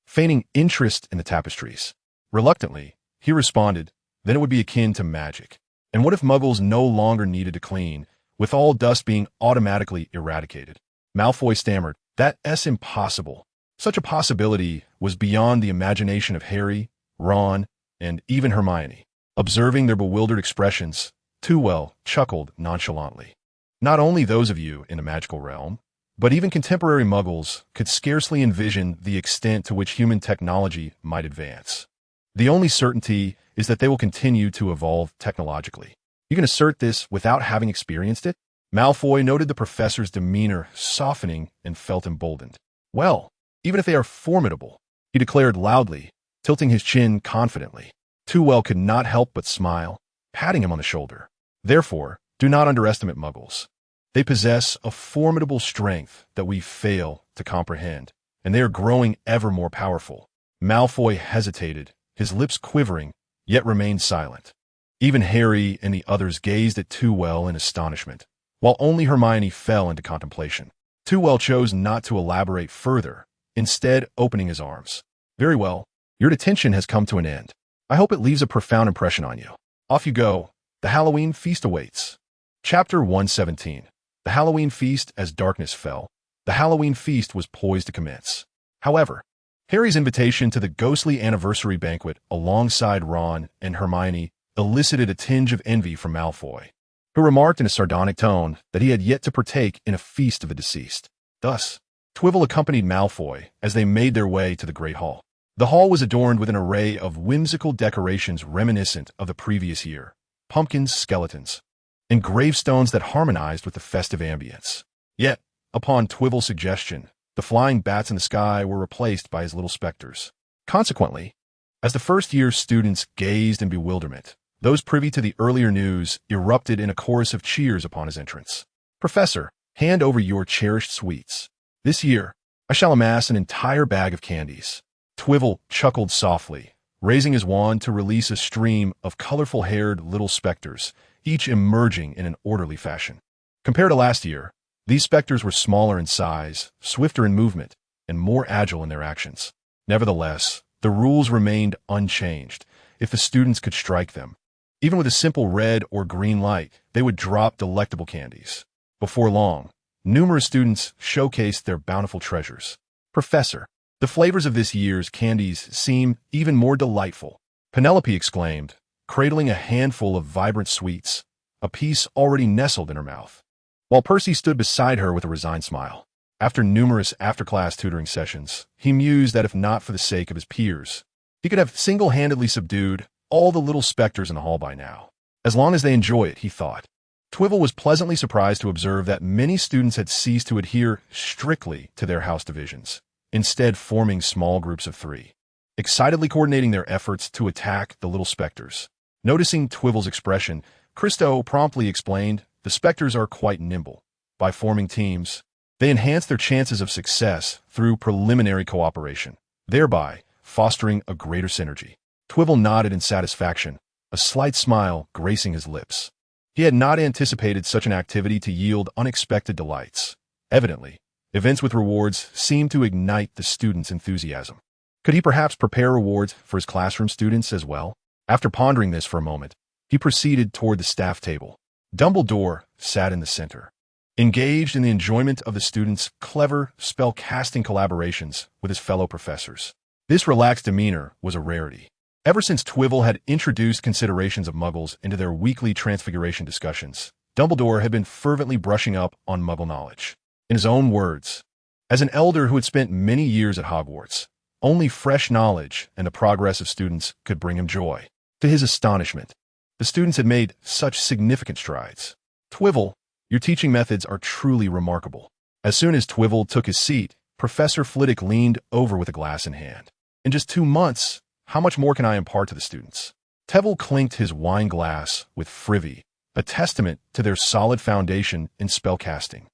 [SPEAKER 1] feigning interest in the tapestries. Reluctantly, he responded, then it would be akin to magic. And what if Muggles no longer needed to clean, with all dust being automatically eradicated? Malfoy stammered, that's impossible. Such a possibility was beyond the imagination of Harry, Ron, and even Hermione. Observing their bewildered expressions, Too chuckled nonchalantly. Not only those of you in the magical realm, but even contemporary Muggles could scarcely envision the extent to which human technology might advance. The only certainty is that they will continue to evolve technologically. You can assert this without having experienced it? Malfoy noted the professor's demeanor softening and felt emboldened. Well, even if they are formidable, he declared loudly, tilting his chin confidently. Too could not help but smile, patting him on the shoulder. Therefore, do not underestimate Muggles. They possess a formidable strength that we fail to comprehend, and they are growing ever more powerful. Malfoy hesitated, his lips quivering, yet remained silent. Even Harry and the others gazed at Too in astonishment, while only Hermione fell into contemplation. Too chose not to elaborate further, instead opening his arms. Very well, your detention has come to an end. I hope it leaves a profound impression on you. Off you go. The Halloween feast awaits. Chapter 117. The Halloween feast. As darkness fell, the Halloween feast was poised to commence. However, Harry's invitation to the ghostly anniversary banquet alongside Ron and Hermione elicited a tinge of envy from Malfoy, who remarked in a sardonic tone that he had yet to partake in a feast of the deceased. Thus, Twivel accompanied Malfoy as they made their way to the Great Hall. The hall was adorned with an array of whimsical decorations reminiscent of the previous year. Pumpkins, skeletons, and gravestones that harmonized with the festive ambience. Yet, upon Twivel's suggestion, the flying bats in the sky were replaced by his little specters. Consequently, as the first-year students gazed in bewilderment, those privy to the earlier news erupted in a chorus of cheers upon his entrance. Professor, hand over your cherished sweets. This year, I shall amass an entire bag of candies. Twivel chuckled softly, raising his wand to release a stream of colorful-haired little specters, each emerging in an orderly fashion. Compared to last year, these specters were smaller in size, swifter in movement, and more agile in their actions. Nevertheless, the rules remained unchanged. If the students could strike them, even with a simple red or green light, they would drop delectable candies. Before long, numerous students showcased their bountiful treasures. Professor, the flavors of this year's candies seem even more delightful, Penelope exclaimed, cradling a handful of vibrant sweets, a piece already nestled in her mouth, while Percy stood beside her with a resigned smile. After numerous after-class tutoring sessions, he mused that if not for the sake of his peers, he could have single-handedly subdued all the little specters in the hall by now. As long as they enjoy it, he thought. Twivel was pleasantly surprised to observe that many students had ceased to adhere strictly to their house divisions, instead forming small groups of 3, excitedly coordinating their efforts to attack the little specters. Noticing Twivel's expression, Christo promptly explained, the specters are quite nimble. By forming teams, they enhance their chances of success through preliminary cooperation, thereby fostering a greater synergy. Twivel nodded in satisfaction, a slight smile gracing his lips. He had not anticipated such an activity to yield unexpected delights. Evidently, events with rewards seemed to ignite the students' enthusiasm. Could he perhaps prepare rewards for his classroom students as well? After pondering this for a moment, he proceeded toward the staff table. Dumbledore sat in the center, engaged in the enjoyment of the students' clever spell-casting collaborations with his fellow professors. This relaxed demeanor was a rarity. Ever since Trevelyan had introduced considerations of Muggles into their weekly transfiguration discussions, Dumbledore had been fervently brushing up on Muggle knowledge. In his own words, as an elder who had spent many years at Hogwarts, only fresh knowledge and the progress of students could bring him joy. To his astonishment, the students had made such significant strides. Trevelyan, your teaching methods are truly remarkable. As soon as Trevelyan took his seat, Professor Flitwick leaned over with a glass in hand. In just 2 months, how much more can I impart to the students? Trevelyan clinked his wine glass with Frivy, a testament to their solid foundation in spellcasting,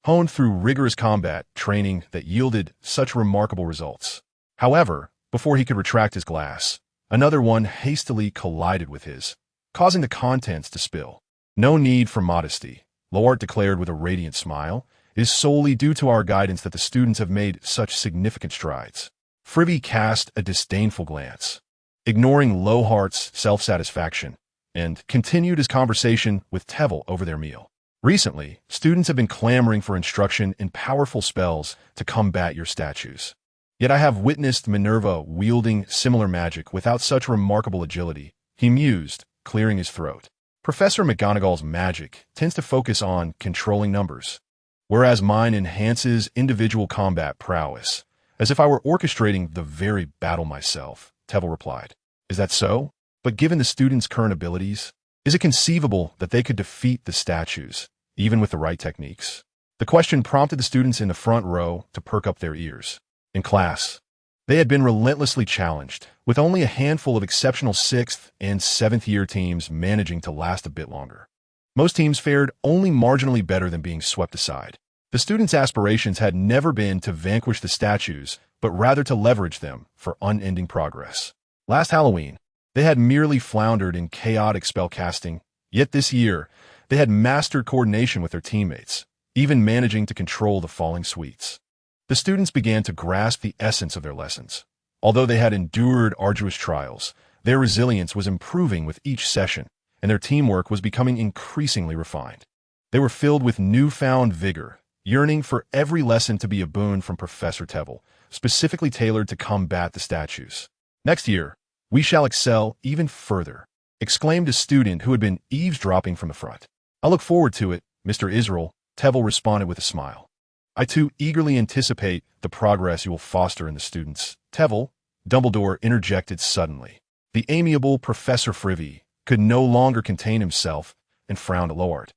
[SPEAKER 1] honed through rigorous combat training that yielded such remarkable results. However, before he could retract his glass, another one hastily collided with his, causing the contents to spill. No need for modesty, Lord declared with a radiant smile. It is solely due to our guidance that the students have made such significant strides. Frivy cast a disdainful glance, ignoring Lohart's self-satisfaction, and continued his conversation with Trevelyan over their meal. Recently, students have been clamoring for instruction in powerful spells to combat your statues. Yet I have witnessed Minerva wielding similar magic without such remarkable agility, he mused, clearing his throat. Professor McGonagall's magic tends to focus on controlling numbers, whereas mine enhances individual combat prowess, as if I were orchestrating the very battle myself, Trevelyan replied. Is that so? But given the students' current abilities, is it conceivable that they could defeat the statues, even with the right techniques? The question prompted the students in the front row to perk up their ears. In class, they had been relentlessly challenged, with only a handful of exceptional 6th and 7th year teams managing to last a bit longer. Most teams fared only marginally better than being swept aside. The students' aspirations had never been to vanquish the statues, but rather to leverage them for unending progress. Last Halloween, they had merely floundered in chaotic spellcasting, yet this year, they had mastered coordination with their teammates, even managing to control the falling sweets. The students began to grasp the essence of their lessons. Although they had endured arduous trials, their resilience was improving with each session, and their teamwork was becoming increasingly refined. They were filled with newfound vigor, yearning for every lesson to be a boon from Professor Trevelyan, specifically tailored to combat the statues. Next year, we shall excel even further, exclaimed a student who had been eavesdropping from the front. I look forward to it, Mr. Israel, Trevelyan responded with a smile. I too eagerly anticipate the progress you will foster in the students. Trevelyan, Dumbledore interjected suddenly. The amiable Professor Frivy could no longer contain himself and frowned at Lord,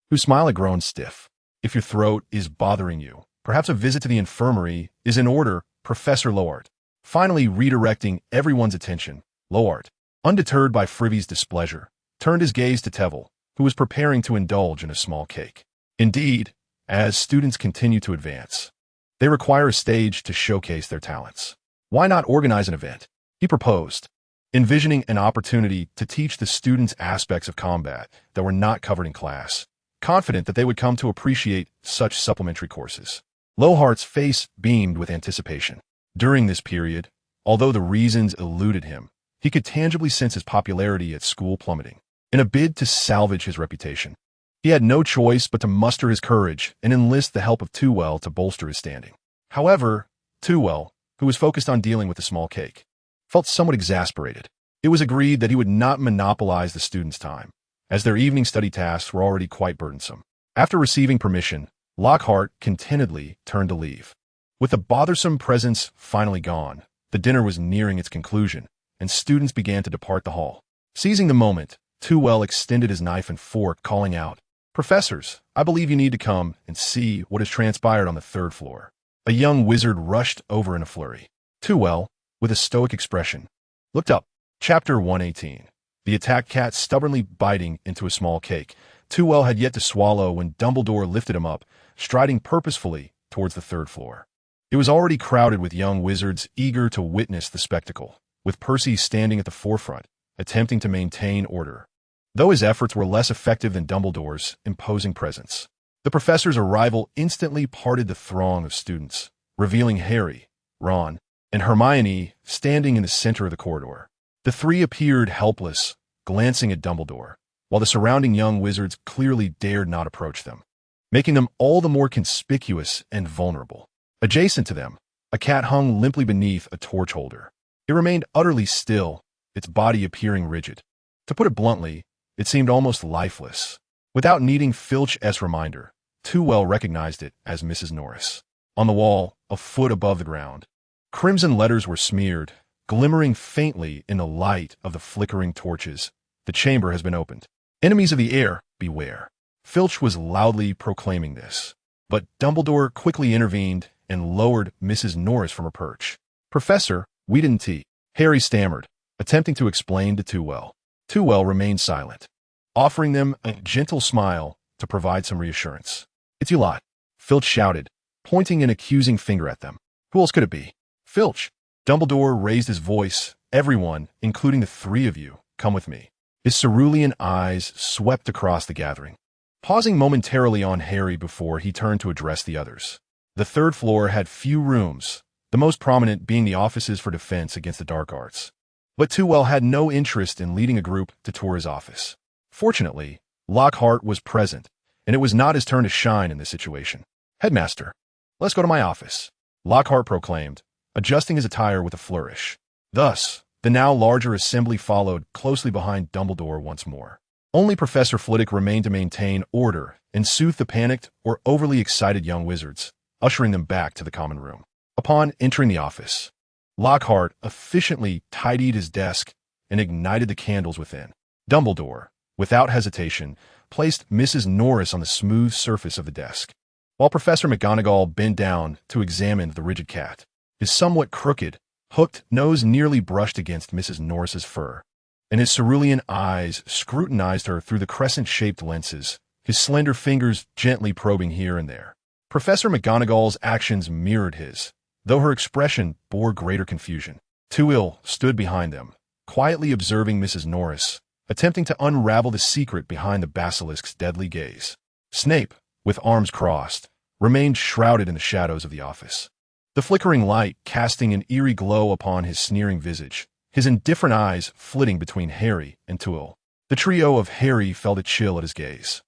[SPEAKER 1] whose smile had grown stiff. If your throat is bothering you, perhaps a visit to the infirmary is in order, Professor Lord. Finally redirecting everyone's attention, Lord, undeterred by Frivy's displeasure, turned his gaze to Trevelyan, who was preparing to indulge in a small cake. Indeed, as students continue to advance, they require a stage to showcase their talents. Why not organize an event? He proposed, envisioning an opportunity to teach the students aspects of combat that were not covered in class, confident that they would come to appreciate such supplementary courses. Lohart's face beamed with anticipation. During this period, although the reasons eluded him, he could tangibly sense his popularity at school plummeting. In a bid to salvage his reputation, he had no choice but to muster his courage and enlist the help of Trevelyan to bolster his standing. However, Trevelyan, who was focused on dealing with the small cake, felt somewhat exasperated. It was agreed that he would not monopolize the students' time, as their evening study tasks were already quite burdensome. After receiving permission, Lockhart contentedly turned to leave. With the bothersome presence finally gone, the dinner was nearing its conclusion, and students began to depart the hall. Seizing the moment, Trevelyan extended his knife and fork, calling out, "Professors, I believe you need to come and see what has transpired on the 3rd floor." A young wizard rushed over in a flurry. Trevelyan, with a stoic expression, looked up. Chapter 118. The attacked cat stubbornly biting into a small cake Trevelyan had yet to swallow when Dumbledore lifted him up, striding purposefully towards the 3rd floor. It was already crowded with young wizards eager to witness the spectacle, with Percy standing at the forefront, attempting to maintain order. Though his efforts were less effective than Dumbledore's imposing presence, the professor's arrival instantly parted the throng of students, revealing Harry, Ron, and Hermione standing in the center of the corridor. The three appeared helpless, glancing at Dumbledore, while the surrounding young wizards clearly dared not approach them, making them all the more conspicuous and vulnerable. Adjacent to them, a cat hung limply beneath a torch holder. It remained utterly still, its body appearing rigid. To put it bluntly, it seemed almost lifeless. Without needing Filch's reminder, Too recognized it as Mrs. Norris. On the wall, a foot above the ground, crimson letters were smeared, glimmering faintly in the light of the flickering torches. The chamber has been opened. Enemies of the heir, beware. Filch was loudly proclaiming this, but Dumbledore quickly intervened and lowered Mrs. Norris from her perch. Professor, we didn't tea. Harry stammered, attempting to explain to Too remained silent, offering them a gentle smile to provide some reassurance. It's you lot, Filch shouted, pointing an accusing finger at them. Who else could it be? Filch. Dumbledore raised his voice. Everyone, including the three of you, come with me. His cerulean eyes swept across the gathering, pausing momentarily on Harry before he turned to address the others. The third floor had few rooms, the most prominent being the offices for defense against the dark arts. But Too had no interest in leading a group to tour his office. Fortunately, Lockhart was present, and it was not his turn to shine in this situation. Headmaster, let's go to my office, Lockhart proclaimed, adjusting his attire with a flourish. Thus, the now larger assembly followed closely behind Dumbledore once more. Only Professor Flitwick remained to maintain order and soothe the panicked or overly excited young wizards, ushering them back to the common room. Upon entering the office, Lockhart efficiently tidied his desk and ignited the candles within. Dumbledore, without hesitation, placed Mrs. Norris on the smooth surface of the desk, while Professor McGonagall bent down to examine the rigid cat. His somewhat crooked, hooked nose nearly brushed against Mrs. Norris's fur, and his cerulean eyes scrutinized her through the crescent-shaped lenses, his slender fingers gently probing here and there. Professor McGonagall's actions mirrored his, though her expression bore greater confusion. Too stood behind them, quietly observing Mrs. Norris, attempting to unravel the secret behind the basilisk's deadly gaze. Snape, with arms crossed, remained shrouded in the shadows of the office, the flickering light casting an eerie glow upon his sneering visage, his indifferent eyes flitting between Harry and Too. The trio of Harry felt a chill at his gaze.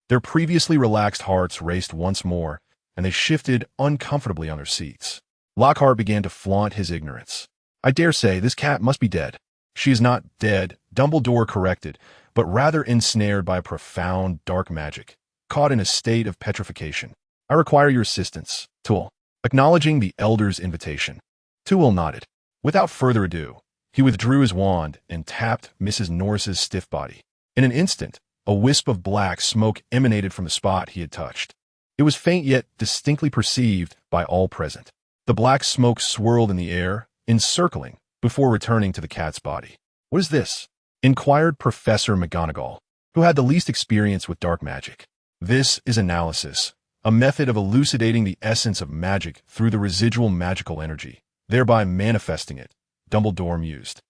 [SPEAKER 1] Their previously relaxed hearts raced once more, and they shifted uncomfortably on their seats. Lockhart began to flaunt his ignorance. I dare say this cat must be dead. She is not dead, Dumbledore corrected, but rather ensnared by a profound dark magic, caught in a state of petrification. I require your assistance, Too. Acknowledging the elder's invitation, Too nodded. Without further ado, he withdrew his wand and tapped Mrs. Norris's stiff body. In an instant, a wisp of black smoke emanated from the spot he had touched. It was faint yet distinctly perceived by all present. The black smoke swirled in the air, encircling, before returning to the cat's body. What is this? Inquired Professor McGonagall, who had the least experience with dark magic. This is analysis, a method of elucidating the essence of magic through the residual magical energy, thereby manifesting it, Dumbledore mused.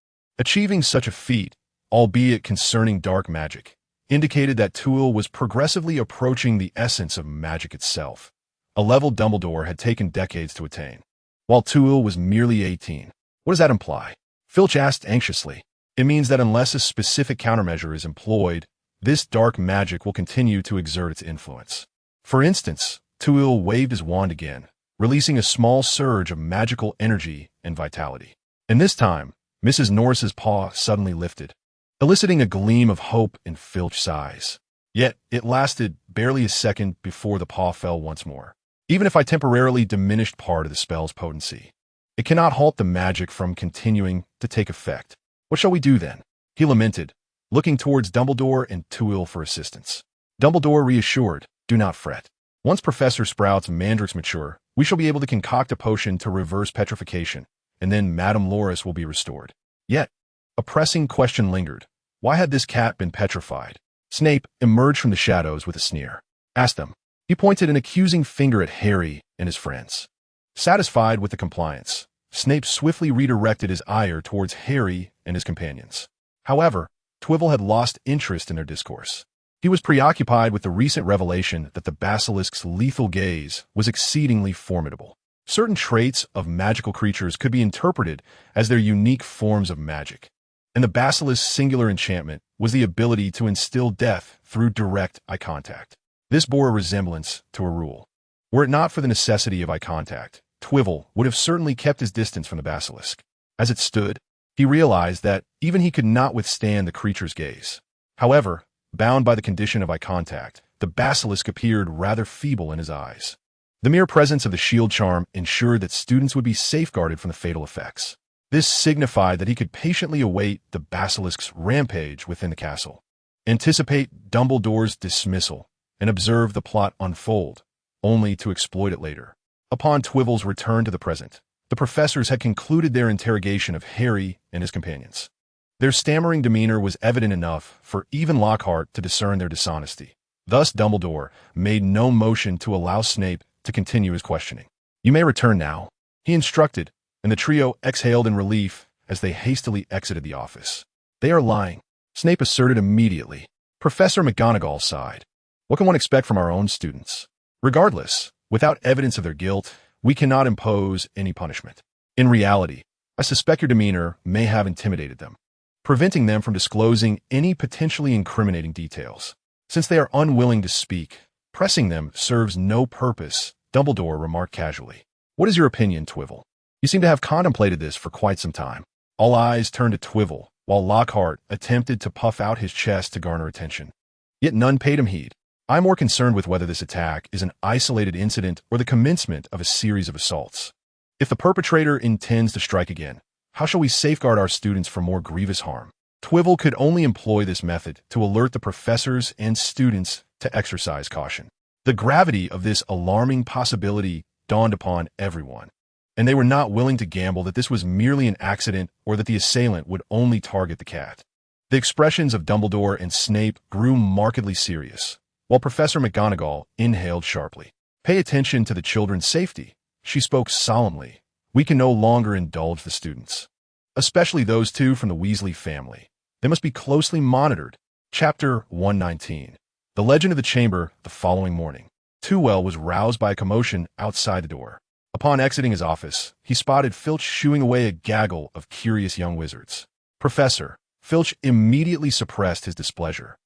[SPEAKER 1] Achieving such a feat, albeit concerning dark magic, indicated that Too was progressively approaching the essence of magic itself, a level Dumbledore had taken decades to attain, while Too was merely 18. What does that imply? Filch asked anxiously. It means that unless a specific countermeasure is employed, this dark magic will continue to exert its influence. For instance, Too waved his wand again, releasing a small surge of magical energy and vitality. And this time, Mrs. Norris's paw suddenly lifted, eliciting a gleam of hope in Filch's eyes. Yet, it lasted barely a second before the paw fell once more. Even if I temporarily diminished part of the spell's potency, it cannot halt the magic from continuing to take effect. What shall we do then? He lamented, looking towards Dumbledore and Too for assistance. Dumbledore reassured, do not fret. Once Professor Sprout's mandrakes mature, we shall be able to concoct a potion to reverse petrification, and then Madame Loris will be restored. Yet, a pressing question lingered. Why had this cat been petrified? Snape emerged from the shadows with a sneer. Ask them. He pointed an accusing finger at Harry and his friends. Satisfied with the compliance, Snape swiftly redirected his ire towards Harry and his companions. However, Twivel had lost interest in their discourse. He was preoccupied with the recent revelation that the basilisk's lethal gaze was exceedingly formidable. Certain traits of magical creatures could be interpreted as their unique forms of magic, and the basilisk's singular enchantment was the ability to instill death through direct eye contact. This bore a resemblance to a rule. Were it not for the necessity of eye contact, Twivel would have certainly kept his distance from the basilisk. As it stood, he realized that even he could not withstand the creature's gaze. However, bound by the condition of eye contact, the basilisk appeared rather feeble in his eyes. The mere presence of the shield charm ensured that students would be safeguarded from the fatal effects. This signified that he could patiently await the basilisk's rampage within the castle, anticipate Dumbledore's dismissal, and observe the plot unfold, only to exploit it later. Upon Twivel's return to the present, the professors had concluded their interrogation of Harry and his companions. Their stammering demeanor was evident enough for even Lockhart to discern their dishonesty. Thus Dumbledore made no motion to allow Snape to continue his questioning. "You may return now," he instructed, and the trio exhaled in relief as they hastily exited the office. "They are lying," Snape asserted immediately. Professor McGonagall sighed. "What can one expect from our own students? Regardless, without evidence of their guilt, we cannot impose any punishment. In reality, I suspect your demeanor may have intimidated them, preventing them from disclosing any potentially incriminating details. Since they are unwilling to speak, pressing them serves no purpose," Dumbledore remarked casually. "What is your opinion, Twivel? You seem to have contemplated this for quite some time." All eyes turned to Twivel, while Lockhart attempted to puff out his chest to garner attention. Yet none paid him heed. "I'm more concerned with whether this attack is an isolated incident or the commencement of a series of assaults. If the perpetrator intends to strike again, how shall we safeguard our students from more grievous harm?" Twivel could only employ this method to alert the professors and students to exercise caution. The gravity of this alarming possibility dawned upon everyone, and they were not willing to gamble that this was merely an accident or that the assailant would only target the cat. The expressions of Dumbledore and Snape grew markedly serious, while Professor McGonagall inhaled sharply. "Pay attention to the children's safety," she spoke solemnly. "We can no longer indulge the students, especially those two from the Weasley family. They must be closely monitored." Chapter 119. The Legend of the Chamber. The following morning, Tewell was roused by a commotion outside the door. Upon exiting his office, he spotted Filch shooing away a gaggle of curious young wizards. "Professor," Filch immediately suppressed his displeasure,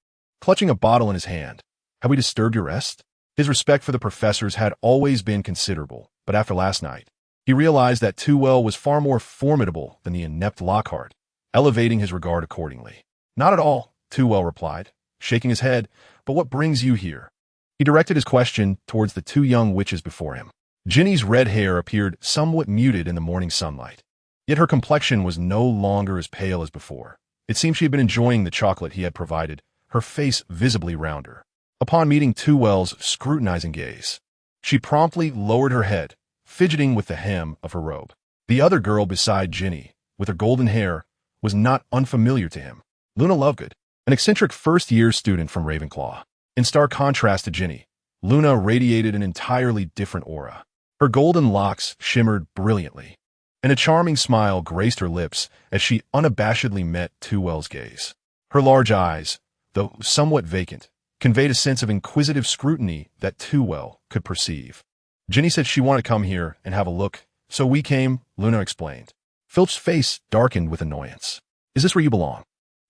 [SPEAKER 1] clutching a bottle in his hand. "Have we disturbed your rest?" His respect for the professors had always been considerable, but after last night, he realized that Tewell was far more formidable than the inept Lockhart, elevating his regard accordingly. "Not at all," Tewell replied, shaking his head. "But what brings you here?" He directed his question towards the two young witches before him. Ginny's red hair appeared somewhat muted in the morning sunlight, yet her complexion was no longer as pale as before. It seemed she had been enjoying the chocolate he had provided, her face visibly rounder. Upon meeting Tewell's scrutinizing gaze, she promptly lowered her head, fidgeting with the hem of her robe. The other girl beside Ginny, with her golden hair, was not unfamiliar to him. Luna Lovegood, an eccentric first-year student from Ravenclaw. In stark contrast to Ginny, Luna radiated an entirely different aura. Her golden locks shimmered brilliantly, and a charming smile graced her lips as she unabashedly met Tewell's gaze. Her large eyes, though somewhat vacant, conveyed a sense of inquisitive scrutiny that Tewell could perceive. "Ginny said she wanted to come here and have a look, so we came," Luna explained. Filch's face darkened with annoyance. "Is this where you belong?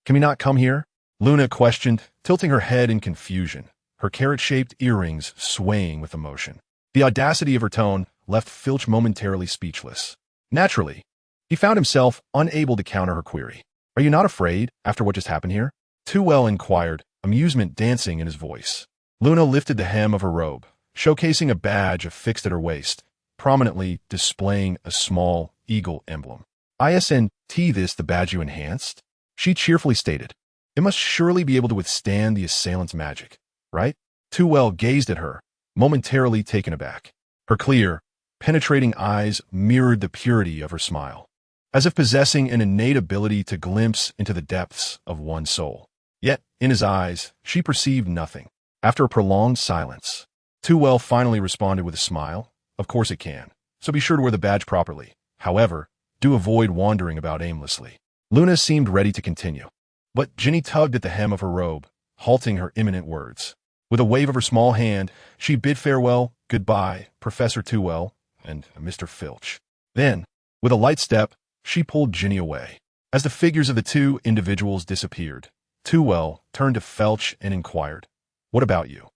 [SPEAKER 1] Can we not come here?" Luna questioned, tilting her head in confusion, her carrot-shaped earrings swaying with emotion. The audacity of her tone left Filch momentarily speechless. Naturally, he found himself unable to counter her query. "Are you not afraid after what just happened here?" Tewell inquired, amusement dancing in his voice. Luna lifted the hem of her robe, showcasing a badge affixed at her waist, prominently displaying a small eagle emblem. "ISNT this the badge you enhanced?" she cheerfully stated. "It must surely be able to withstand the assailant's magic, right?" Tewell gazed at her, momentarily taken aback. Her clear, penetrating eyes mirrored the purity of her smile, as if possessing an innate ability to glimpse into the depths of one's soul. Yet, in his eyes, she perceived nothing. After a prolonged silence, Tewell finally responded with a smile. "Of course it can, so be sure to wear the badge properly. However, do avoid wandering about aimlessly." Luna seemed ready to continue. But Ginny tugged at the hem of her robe, halting her imminent words. With a wave of her small hand, she bid farewell, goodbye, Professor Tewell, and Mr. Filch. Then, with a light step, she pulled Ginny away. As the figures of the two individuals disappeared, Tewell turned to Filch and inquired, "What about you?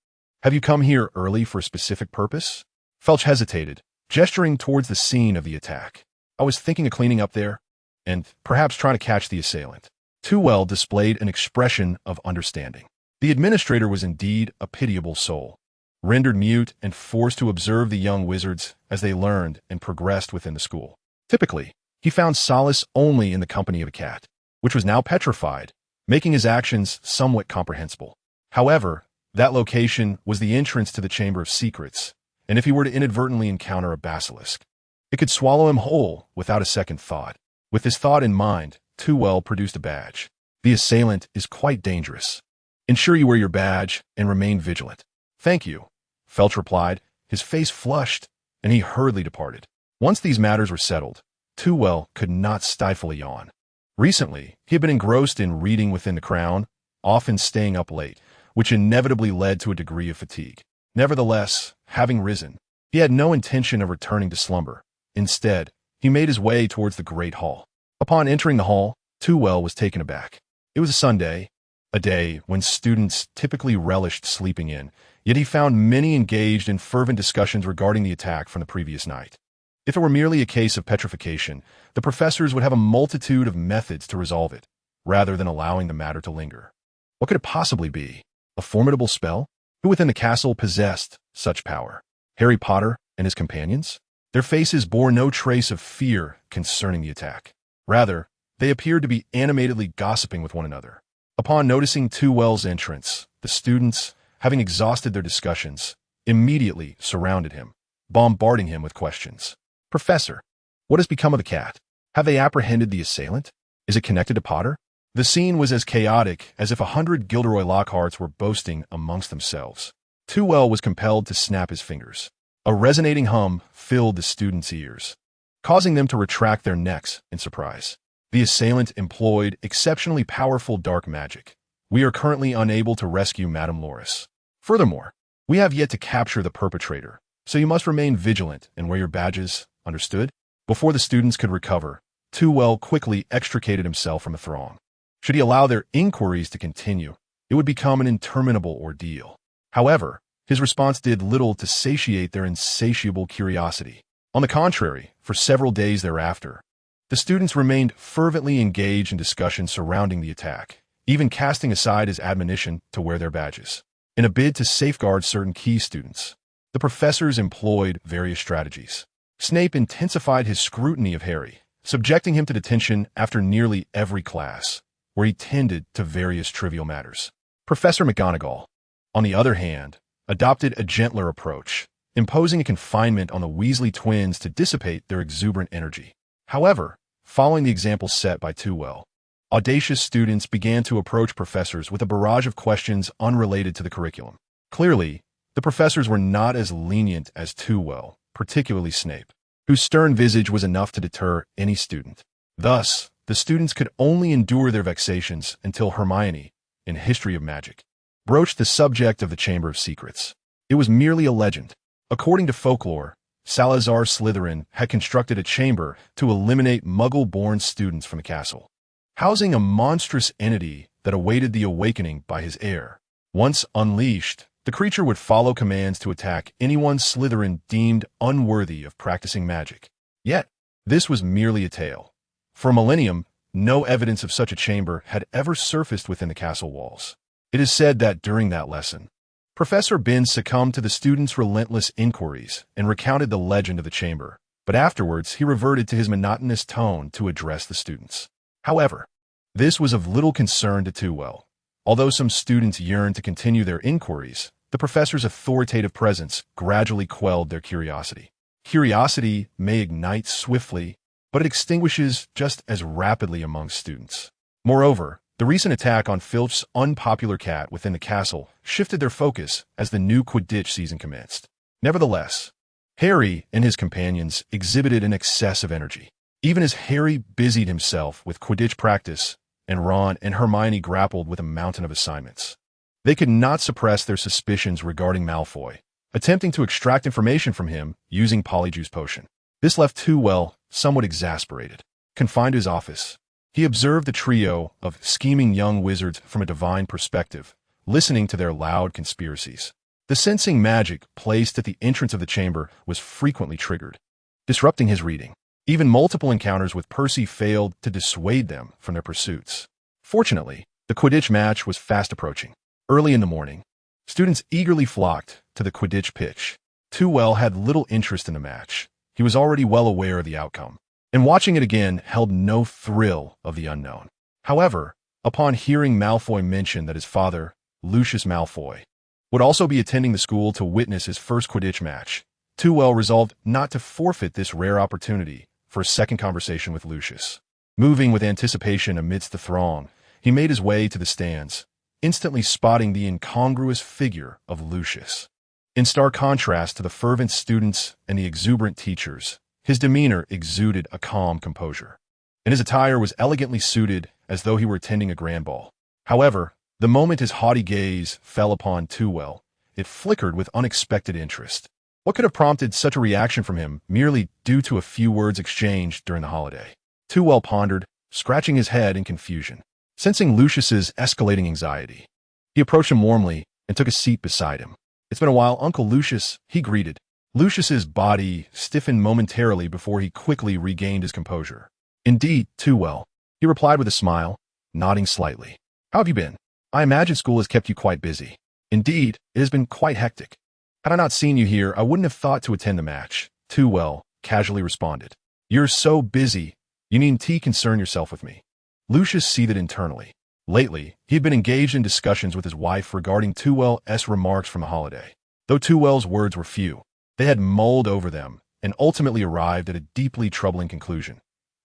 [SPEAKER 1] Have you come here early for a specific purpose?" Filch hesitated, gesturing towards the scene of the attack. "I was thinking of cleaning up there, and perhaps trying to catch the assailant." Tewell displayed an expression of understanding. The administrator was indeed a pitiable soul, rendered mute and forced to observe the young wizards as they learned and progressed within the school. Typically, he found solace only in the company of a cat, which was now petrified, making his actions somewhat comprehensible. However, that location was the entrance to the Chamber of Secrets, and if he were to inadvertently encounter a basilisk, it could swallow him whole without a second thought. With this thought in mind, Tewell produced a badge. "The assailant is quite dangerous. Ensure you wear your badge and remain vigilant." "Thank you," Filch replied, his face flushed, and he hurriedly departed. Once these matters were settled, Tewell could not stifle a yawn. Recently, he had been engrossed in reading within the Crown, often staying up late, which inevitably led to a degree of fatigue. Nevertheless, having risen, he had no intention of returning to slumber. Instead, he made his way towards the great hall. Upon entering the hall, Tewell was taken aback. It was a Sunday, a day when students typically relished sleeping in, yet he found many engaged in fervent discussions regarding the attack from the previous night. If it were merely a case of petrification, the professors would have a multitude of methods to resolve it, rather than allowing the matter to linger. What could it possibly be? A formidable spell? Who within the castle possessed such power? Harry Potter and his companions? Their faces bore no trace of fear concerning the attack. Rather, they appeared to be animatedly gossiping with one another. Upon noticing Tewell's entrance, the students, having exhausted their discussions, immediately surrounded him, bombarding him with questions. "Professor, what has become of the cat? Have they apprehended the assailant? Is it connected to Potter?" The scene was as chaotic as if 100 Gilderoy Lockharts were boasting amongst themselves. Tewell was compelled to snap his fingers. A resonating hum filled the students' ears, causing them to retract their necks in surprise. "The assailant employed exceptionally powerful dark magic. We are currently unable to rescue Madame Loris. Furthermore, we have yet to capture the perpetrator, so you must remain vigilant and wear your badges, understood?" Before the students could recover, Tewell quickly extricated himself from the throng. Should he allow their inquiries to continue, it would become an interminable ordeal. However, his response did little to satiate their insatiable curiosity. On the contrary, for several days thereafter, the students remained fervently engaged in discussions surrounding the attack, even casting aside his admonition to wear their badges. In a bid to safeguard certain key students, the professors employed various strategies. Snape intensified his scrutiny of Harry, subjecting him to detention after nearly every class, where he tended to various trivial matters. Professor McGonagall, on the other hand, adopted a gentler approach, imposing a confinement on the Weasley twins to dissipate their exuberant energy. However, following the example set by Tewell, audacious students began to approach professors with a barrage of questions unrelated to the curriculum. Clearly, the professors were not as lenient as Tewell, particularly Snape, whose stern visage was enough to deter any student. Thus, the students could only endure their vexations until Hermione, in History of Magic, broached the subject of the Chamber of Secrets. It was merely a legend. According to folklore, Salazar Slytherin had constructed a chamber to eliminate Muggle-born students from the castle, housing a monstrous entity that awaited the awakening by his heir. Once unleashed, the creature would follow commands to attack anyone Slytherin deemed unworthy of practicing magic. Yet, this was merely a tale. For a millennium, no evidence of such a chamber had ever surfaced within the castle walls. It is said that during that lesson, Professor Binns succumbed to the students' relentless inquiries and recounted the legend of the chamber, but afterwards he reverted to his monotonous tone to address the students. However, this was of little concern to Tewell. Although some students yearned to continue their inquiries, the professor's authoritative presence gradually quelled their curiosity. Curiosity may ignite swiftly, but it extinguishes just as rapidly among students. Moreover, the recent attack on Filch's unpopular cat within the castle shifted their focus as the new Quidditch season commenced. Nevertheless, Harry and his companions exhibited an excess of energy. Even as Harry busied himself with Quidditch practice, and Ron and Hermione grappled with a mountain of assignments. They could not suppress their suspicions regarding Malfoy, attempting to extract information from him using Polyjuice Potion. This left Tewell somewhat exasperated. Confined to his office, he observed the trio of scheming young wizards from a divine perspective, listening to their loud conspiracies. The sensing magic placed at the entrance of the chamber was frequently triggered, disrupting his reading. Even multiple encounters with Percy failed to dissuade them from their pursuits. Fortunately, the Quidditch match was fast approaching. Early in the morning, students eagerly flocked to the Quidditch pitch. Tewell had little interest in the match. He was already well aware of the outcome, and watching it again held no thrill of the unknown. However, upon hearing Malfoy mention that his father, Lucius Malfoy, would also be attending the school to witness his first Quidditch match, Tewell resolved not to forfeit this rare opportunity for a second conversation with Lucius. Moving with anticipation amidst the throng, he made his way to the stands, instantly spotting the incongruous figure of Lucius. In stark contrast to the fervent students and the exuberant teachers, his demeanor exuded a calm composure, and his attire was elegantly suited as though he were attending a grand ball. However, the moment his haughty gaze fell upon Tewell, it flickered with unexpected interest. What could have prompted such a reaction from him merely due to a few words exchanged during the holiday? Tewell pondered, scratching his head in confusion. Sensing Lucius's escalating anxiety, he approached him warmly and took a seat beside him. "It's been a while, Uncle Lucius," he greeted. Lucius's body stiffened momentarily before he quickly regained his composure. "Indeed, Tewell," he replied with a smile, nodding slightly. "How have you been? I imagine school has kept you quite busy." "Indeed, it has been quite hectic. Had I not seen you here, I wouldn't have thought to attend the match," Tewell casually responded. "You're so busy, you needn't concern yourself with me." Lucius seethed internally. Lately, he had been engaged in discussions with his wife regarding Tewell's remarks from the holiday. Though Tewell's words were few, they had mulled over them and ultimately arrived at a deeply troubling conclusion.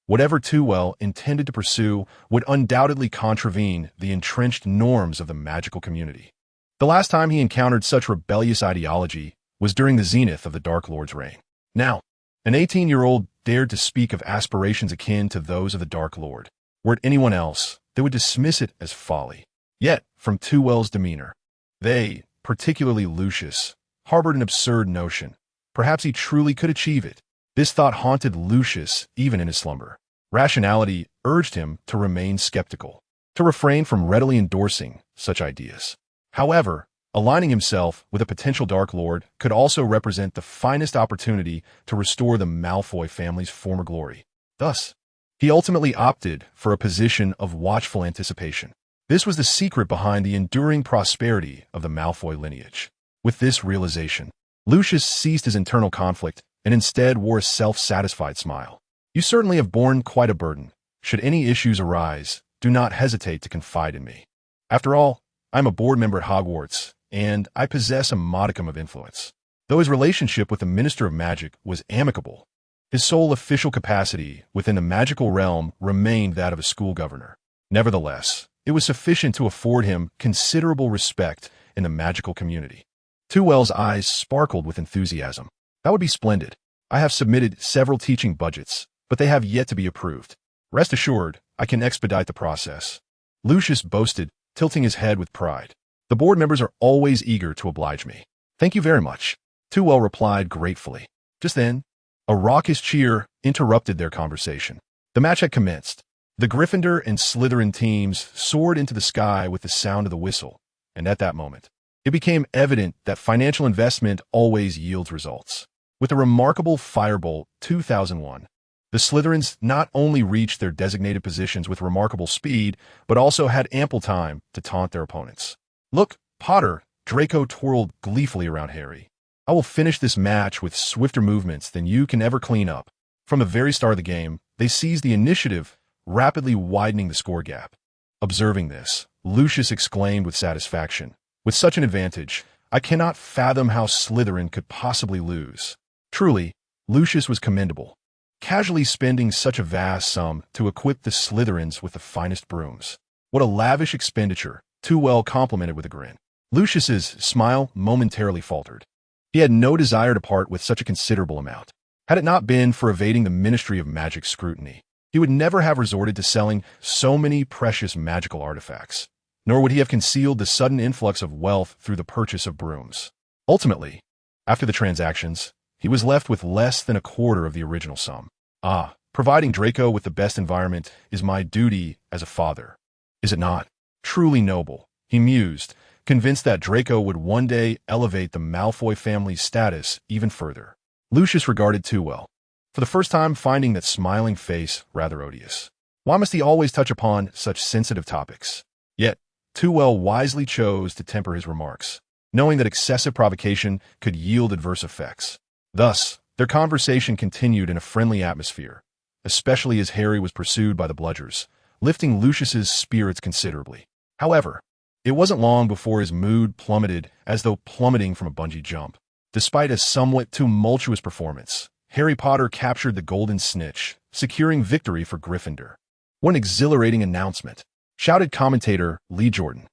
[SPEAKER 1] Whatever Tewell intended to pursue would undoubtedly contravene the entrenched norms of the magical community. The last time he encountered such rebellious ideology was during the zenith of the Dark Lord's reign. Now, an 18-year-old dared to speak of aspirations akin to those of the Dark Lord. Were it anyone else, they would dismiss it as folly. Yet, from Tewell's demeanor, they, particularly Lucius, harbored an absurd notion. Perhaps he truly could achieve it. This thought haunted Lucius even in his slumber. Rationality urged him to remain skeptical, to refrain from readily endorsing such ideas. However, aligning himself with a potential Dark Lord could also represent the finest opportunity to restore the Malfoy family's former glory. Thus, he ultimately opted for a position of watchful anticipation. This was the secret behind the enduring prosperity of the Malfoy lineage. With this realization, Lucius ceased his internal conflict and instead wore a self-satisfied smile. "You certainly have borne quite a burden. Should any issues arise, do not hesitate to confide in me. After all, I am a board member at Hogwarts, and I possess a modicum of influence." Though his relationship with the Minister of Magic was amicable, his sole official capacity within the magical realm remained that of a school governor. Nevertheless, it was sufficient to afford him considerable respect in the magical community. Tewell's eyes sparkled with enthusiasm. "That would be splendid. I have submitted several teaching budgets, but they have yet to be approved. Rest assured, I can expedite the process." Lucius boasted, tilting his head with pride. "The board members are always eager to oblige me." "Thank you very much," Tewell replied gratefully. Just then, a raucous cheer interrupted their conversation. The match had commenced. The Gryffindor and Slytherin teams soared into the sky with the sound of the whistle, and at that moment, it became evident that financial investment always yields results. With the remarkable Firebolt 2001, the Slytherins not only reached their designated positions with remarkable speed, but also had ample time to taunt their opponents. "Look, Potter," Draco twirled gleefully around Harry. "I will finish this match with swifter movements than you can ever clean up." From the very start of the game, they seized the initiative, rapidly widening the score gap. Observing this, Lucius exclaimed with satisfaction, "With such an advantage, I cannot fathom how Slytherin could possibly lose." Truly, Lucius was commendable, casually spending such a vast sum to equip the Slytherins with the finest brooms. "What a lavish expenditure," Tewell complimented with a grin. Lucius's smile momentarily faltered. He had no desire to part with such a considerable amount. Had it not been for evading the Ministry of Magic scrutiny, he would never have resorted to selling so many precious magical artifacts, nor would he have concealed the sudden influx of wealth through the purchase of brooms. Ultimately, after the transactions, he was left with less than a quarter of the original sum. Providing Draco with the best environment is my duty as a father. Is it not? Truly noble, he mused, convinced that Draco would one day elevate the Malfoy family's status even further. Lucius regarded Tewell, for the first time finding that smiling face rather odious. Why must he always touch upon such sensitive topics? Yet, Tewell wisely chose to temper his remarks, knowing that excessive provocation could yield adverse effects. Thus, their conversation continued in a friendly atmosphere, especially as Harry was pursued by the Bludgers, lifting Lucius's spirits considerably. However, it wasn't long before his mood plummeted as though plummeting from a bungee jump. Despite a somewhat tumultuous performance, Harry Potter captured the Golden Snitch, securing victory for Gryffindor. What an exhilarating announcement, shouted commentator Lee Jordan.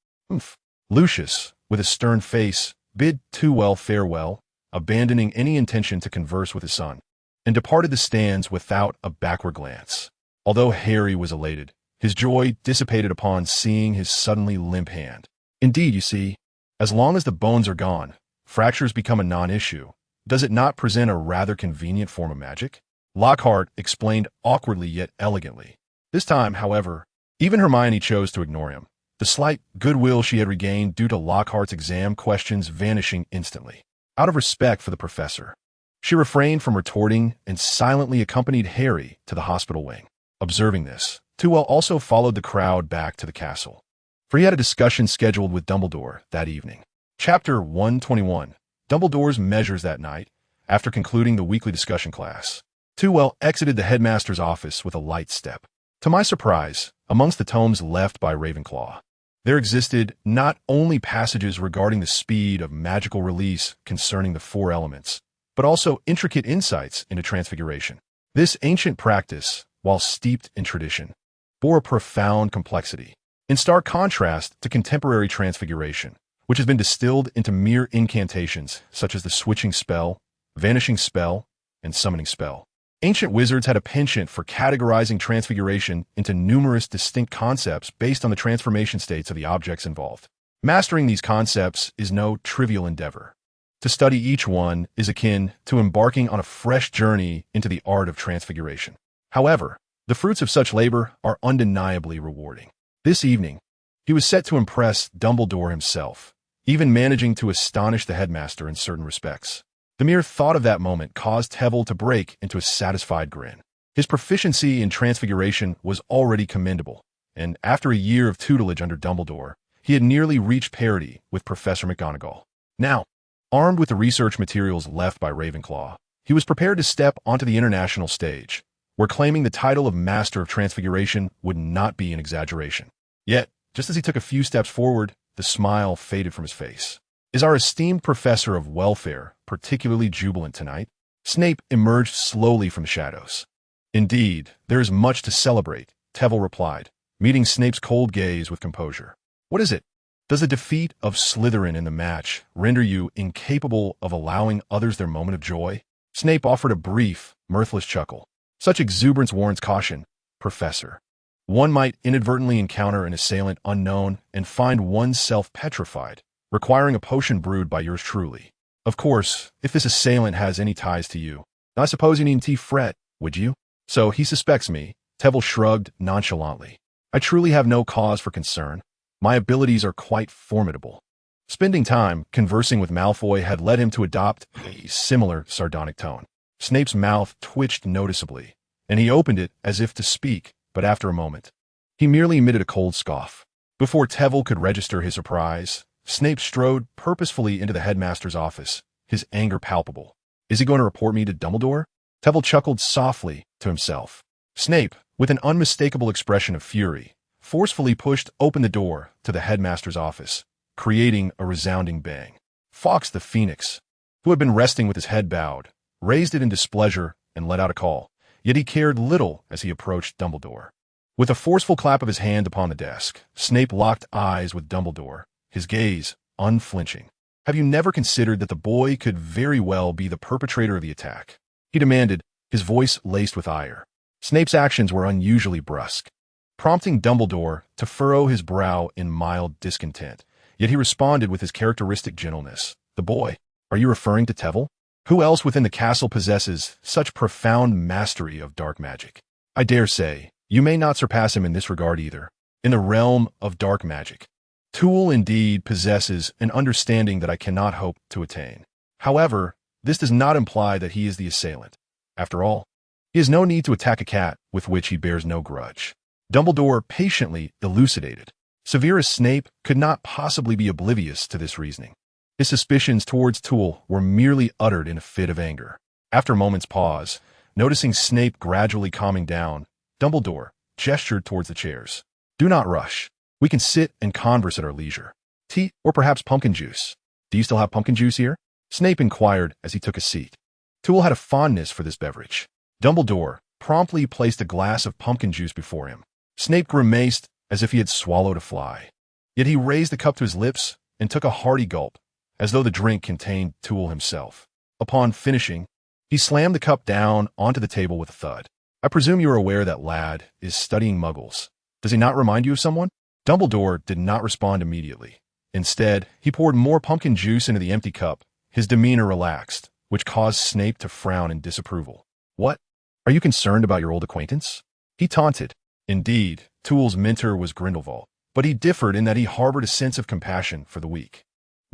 [SPEAKER 1] Lucius, with a stern face, bid Tewell farewell, abandoning any intention to converse with his son, and departed the stands without a backward glance. Although Harry was elated, his joy dissipated upon seeing his suddenly limp hand. Indeed, you see, as long as the bones are gone, fractures become a non-issue. Does it not present a rather convenient form of magic? Lockhart explained awkwardly yet elegantly. This time, however, even Hermione chose to ignore him, the slight goodwill she had regained due to Lockhart's exam questions vanishing instantly. Out of respect for the professor, she refrained from retorting and silently accompanied Harry to the hospital wing. Observing this, Tewell also followed the crowd back to the castle, for he had a discussion scheduled with Dumbledore that evening. Chapter 121. Dumbledore's Measures that night. After concluding the weekly discussion class, Tewell exited the headmaster's office with a light step. To my surprise, amongst the tomes left by Ravenclaw, there existed not only passages regarding the speed of magical release concerning the four elements, but also intricate insights into transfiguration. This ancient practice, while steeped in tradition, bore a profound complexity, in stark contrast to contemporary transfiguration, which has been distilled into mere incantations such as the switching spell, vanishing spell, and summoning spell. Ancient wizards had a penchant for categorizing transfiguration into numerous distinct concepts based on the transformation states of the objects involved. Mastering these concepts is no trivial endeavor. To study each one is akin to embarking on a fresh journey into the art of transfiguration. However, the fruits of such labor are undeniably rewarding. This evening, he was set to impress Dumbledore himself, even managing to astonish the headmaster in certain respects. The mere thought of that moment caused Tewell to break into a satisfied grin. His proficiency in transfiguration was already commendable, and after a year of tutelage under Dumbledore, he had nearly reached parity with Professor McGonagall. Now, armed with the research materials left by Ravenclaw, he was prepared to step onto the international stage, where claiming the title of Master of Transfiguration would not be an exaggeration. Yet, just as he took a few steps forward, the smile faded from his face. Is our esteemed professor of welfare particularly jubilant tonight? Snape emerged slowly from the shadows. Indeed, there is much to celebrate, Tewell replied, meeting Snape's cold gaze with composure. What is it? Does the defeat of Slytherin in the match render you incapable of allowing others their moment of joy? Snape offered a brief, mirthless chuckle. Such exuberance warrants caution, Professor. One might inadvertently encounter an assailant unknown and find oneself petrified, requiring a potion brewed by yours truly. Of course, if this assailant has any ties to you, I suppose you needn't fret, would you? So he suspects me, Tewell shrugged nonchalantly. I truly have no cause for concern. My abilities are quite formidable. Spending time conversing with Malfoy had led him to adopt a similar sardonic tone. Snape's mouth twitched noticeably, and he opened it as if to speak, but after a moment, he merely emitted a cold scoff. Before Tewell could register his surprise, Snape strode purposefully into the headmaster's office, his anger palpable. Is he going to report me to Dumbledore? Tewell chuckled softly to himself. Snape, with an unmistakable expression of fury, forcefully pushed open the door to the headmaster's office, creating a resounding bang. Fawkes the Phoenix, who had been resting with his head bowed, raised it in displeasure and let out a call, yet he cared little as he approached Dumbledore. With a forceful clap of his hand upon the desk, Snape locked eyes with Dumbledore, his gaze unflinching. Have you never considered that the boy could very well be the perpetrator of the attack? He demanded, his voice laced with ire. Snape's actions were unusually brusque, prompting Dumbledore to furrow his brow in mild discontent. Yet he responded with his characteristic gentleness. The boy. Are you referring to Tevel? Who else within the castle possesses such profound mastery of dark magic? I dare say, you may not surpass him in this regard either. In the realm of dark magic, Tool indeed possesses an understanding that I cannot hope to attain. However, this does not imply that he is the assailant. After all, he has no need to attack a cat with which he bears no grudge. Dumbledore patiently elucidated. Severus Snape could not possibly be oblivious to this reasoning. His suspicions towards Tool were merely uttered in a fit of anger. After a moment's pause, noticing Snape gradually calming down, Dumbledore gestured towards the chairs. Do not rush. We can sit and converse at our leisure. Tea, or perhaps pumpkin juice. Do you still have pumpkin juice here? Snape inquired as he took a seat. Tool had a fondness for this beverage. Dumbledore promptly placed a glass of pumpkin juice before him. Snape grimaced as if he had swallowed a fly. Yet he raised the cup to his lips and took a hearty gulp, as though the drink contained Tool himself. Upon finishing, he slammed the cup down onto the table with a thud. I presume you are aware that lad is studying Muggles. Does he not remind you of someone? Dumbledore did not respond immediately. Instead, he poured more pumpkin juice into the empty cup. His demeanor relaxed, which caused Snape to frown in disapproval. What? Are you concerned about your old acquaintance? He taunted. Indeed, Tool's mentor was Grindelwald, but he differed in that he harbored a sense of compassion for the weak.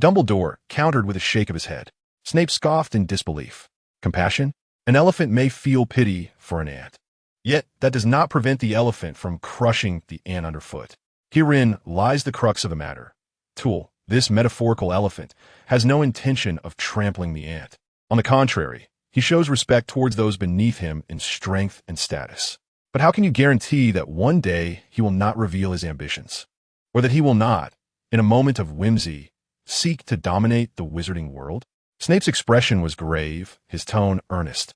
[SPEAKER 1] Dumbledore countered with a shake of his head. Snape scoffed in disbelief. Compassion? An elephant may feel pity for an ant. Yet that does not prevent the elephant from crushing the ant underfoot. Herein lies the crux of the matter. Tool, this metaphorical elephant, has no intention of trampling the ant. On the contrary, he shows respect towards those beneath him in strength and status. But how can you guarantee that one day he will not reveal his ambitions? Or that he will not, in a moment of whimsy, seek to dominate the wizarding world? Snape's expression was grave, his tone earnest,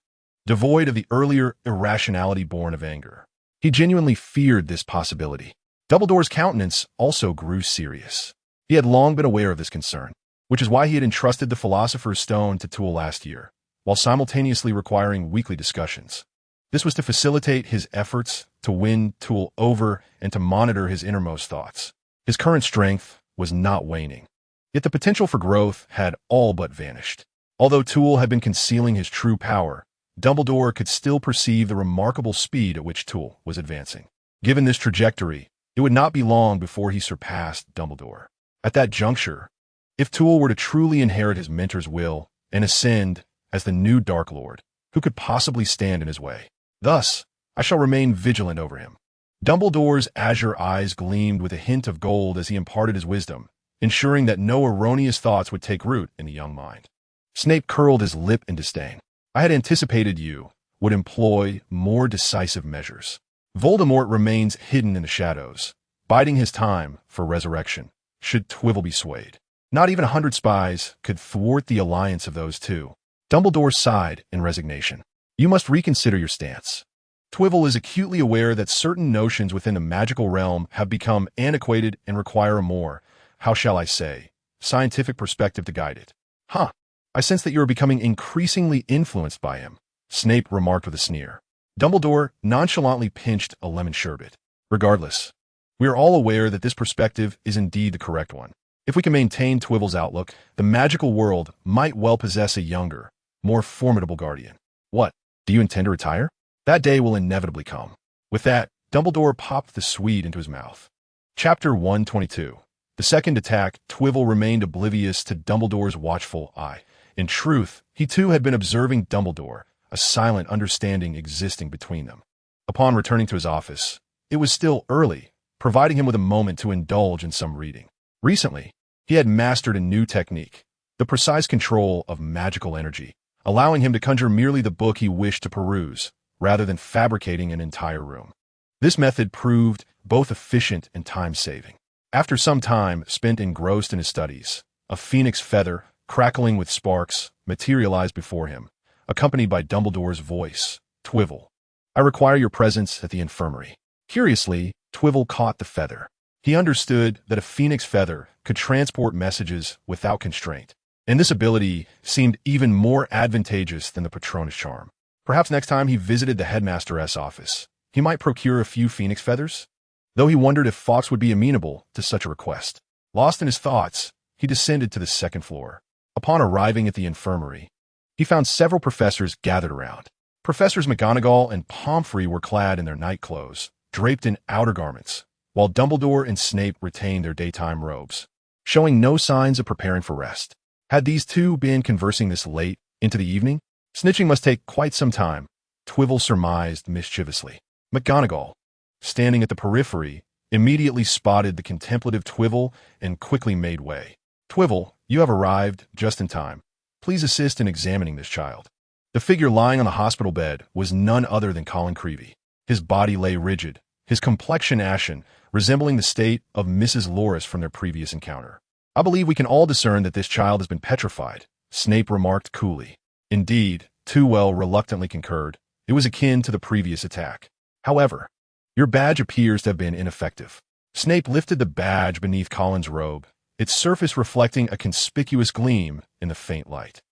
[SPEAKER 1] devoid of the earlier irrationality born of anger. He genuinely feared this possibility. Dumbledore's countenance also grew serious. He had long been aware of this concern, which is why he had entrusted the Philosopher's Stone to Tool last year, while simultaneously requiring weekly discussions. This was to facilitate his efforts to win Tool over and to monitor his innermost thoughts. His current strength was not waning, yet the potential for growth had all but vanished. Although Tool had been concealing his true power, Dumbledore could still perceive the remarkable speed at which Tool was advancing. Given this trajectory, it would not be long before he surpassed Dumbledore. At that juncture, if Tool were to truly inherit his mentor's will and ascend as the new Dark Lord, who could possibly stand in his way? Thus, I shall remain vigilant over him. Dumbledore's azure eyes gleamed with a hint of gold as he imparted his wisdom, ensuring that no erroneous thoughts would take root in the young mind. Snape curled his lip in disdain. I had anticipated you would employ more decisive measures. Voldemort remains hidden in the shadows, biding his time for resurrection, should Twivel be swayed. Not even 100 spies could thwart the alliance of those two. Dumbledore sighed in resignation. You must reconsider your stance. Twivel is acutely aware that certain notions within the magical realm have become antiquated and require a more, how shall I say, scientific perspective to guide it. Huh. I sense that you are becoming increasingly influenced by him, Snape remarked with a sneer. Dumbledore nonchalantly pinched a lemon sherbet. Regardless, we are all aware that this perspective is indeed the correct one. If we can maintain Twivel's outlook, the magical world might well possess a younger, more formidable guardian. What? Do you intend to retire? That day will inevitably come. With that, Dumbledore popped the Swede into his mouth. Chapter 122. The second attack, Twivel remained oblivious to Dumbledore's watchful eye. In truth, he too had been observing Dumbledore, a silent understanding existing between them. Upon returning to his office, it was still early, providing him with a moment to indulge in some reading. Recently, he had mastered a new technique, the precise control of magical energy, allowing him to conjure merely the book he wished to peruse, rather than fabricating an entire room. This method proved both efficient and time-saving. After some time spent engrossed in his studies, a phoenix feather, crackling with sparks, materialized before him, accompanied by Dumbledore's voice. Twivel, I require your presence at the infirmary. Curiously, Twivel caught the feather. He understood that a phoenix feather could transport messages without constraint, and this ability seemed even more advantageous than the Patronus charm. Perhaps next time he visited the headmaster's office, he might procure a few phoenix feathers? Though he wondered if Fawkes would be amenable to such a request. Lost in his thoughts, he descended to the second floor. Upon arriving at the infirmary, he found several professors gathered around. Professors McGonagall and Pomfrey were clad in their night clothes, draped in outer garments, while Dumbledore and Snape retained their daytime robes, showing no signs of preparing for rest. Had these two been conversing this late into the evening? Snitching must take quite some time, Twivell surmised mischievously. McGonagall, standing at the periphery, immediately spotted the contemplative Twivell and quickly made way. Twivell, you have arrived just in time. Please assist in examining this child. The figure lying on the hospital bed was none other than Colin Creevey. His body lay rigid, his complexion ashen, resembling the state of Mrs. Loris from their previous encounter. I believe we can all discern that this child has been petrified, Snape remarked coolly. Indeed, Twivell reluctantly concurred. It was akin to the previous attack. However, your badge appears to have been ineffective. Snape lifted the badge beneath Colin's robe, its surface reflecting a conspicuous gleam in the faint light.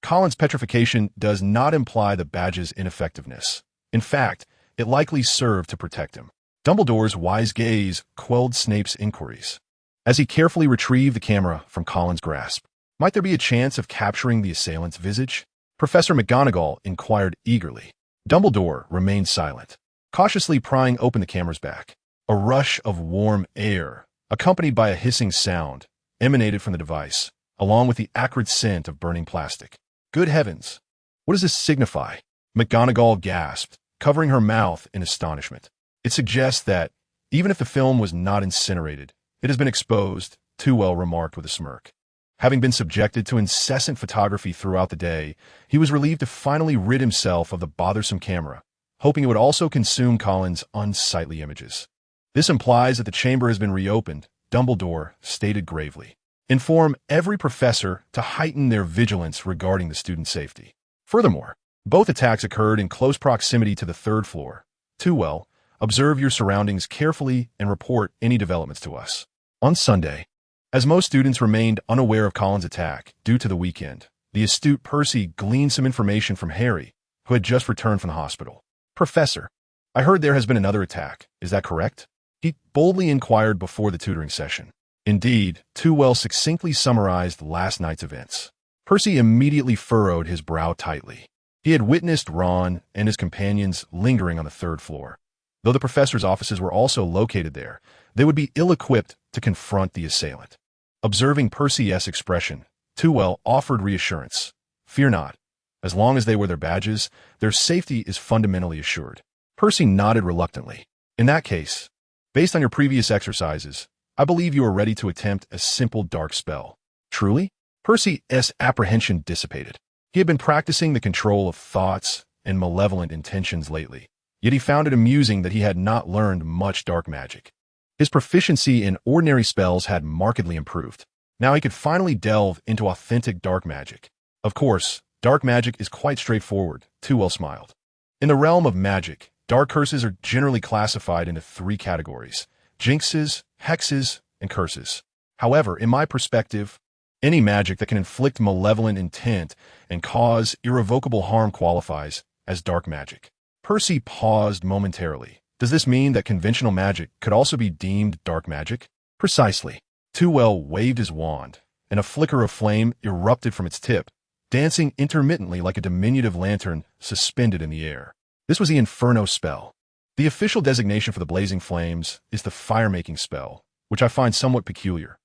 [SPEAKER 1] Colin's petrification does not imply the badge's ineffectiveness. In fact, it likely served to protect him. Dumbledore's wise gaze quelled Snape's inquiries. As he carefully retrieved the camera from Colin's grasp, might there be a chance of capturing the assailant's visage? Professor McGonagall inquired eagerly. Dumbledore remained silent, cautiously prying open the camera's back. A rush of warm air, accompanied by a hissing sound, emanated from the device, along with the acrid scent of burning plastic. Good heavens! What does this signify? McGonagall gasped, covering her mouth in astonishment. It suggests that, even if the film was not incinerated, it has been exposed, Twivell remarked with a smirk. Having been subjected to incessant photography throughout the day, he was relieved to finally rid himself of the bothersome camera, hoping it would also consume Colin's unsightly images. This implies that the chamber has been reopened, Dumbledore stated gravely. Inform every professor to heighten their vigilance regarding the student's safety. Furthermore, both attacks occurred in close proximity to the third floor. Twivell, observe your surroundings carefully and report any developments to us. On Sunday, as most students remained unaware of Colin's attack due to the weekend, the astute Percy gleaned some information from Harry, who had just returned from the hospital. Professor, I heard there has been another attack. Is that correct? He boldly inquired before the tutoring session. Indeed, Twivell succinctly summarized last night's events. Percy immediately furrowed his brow tightly. He had witnessed Ron and his companions lingering on the third floor. Though the professor's offices were also located there, they would be ill-equipped to confront the assailant. Observing Percy's expression, Twivell offered reassurance. Fear not. As long as they wear their badges, their safety is fundamentally assured. Percy nodded reluctantly. In that case, based on your previous exercises, I believe you are ready to attempt a simple dark spell. Truly? Percy's apprehension dissipated. He had been practicing the control of thoughts and malevolent intentions lately, yet he found it amusing that he had not learned much dark magic. His proficiency in ordinary spells had markedly improved. Now he could finally delve into authentic dark magic. Of course, dark magic is quite straightforward, Twivell smiled. In the realm of magic, dark curses are generally classified into three categories: jinxes, hexes, and curses. However, in my perspective, any magic that can inflict malevolent intent and cause irrevocable harm qualifies as dark magic. Percy paused momentarily. Does this mean that conventional magic could also be deemed dark magic? Precisely. Twivell waved his wand, and a flicker of flame erupted from its tip, dancing intermittently like a diminutive lantern suspended in the air. This was the Inferno spell. The official designation for the blazing flames is the fire-making spell, which I find somewhat peculiar.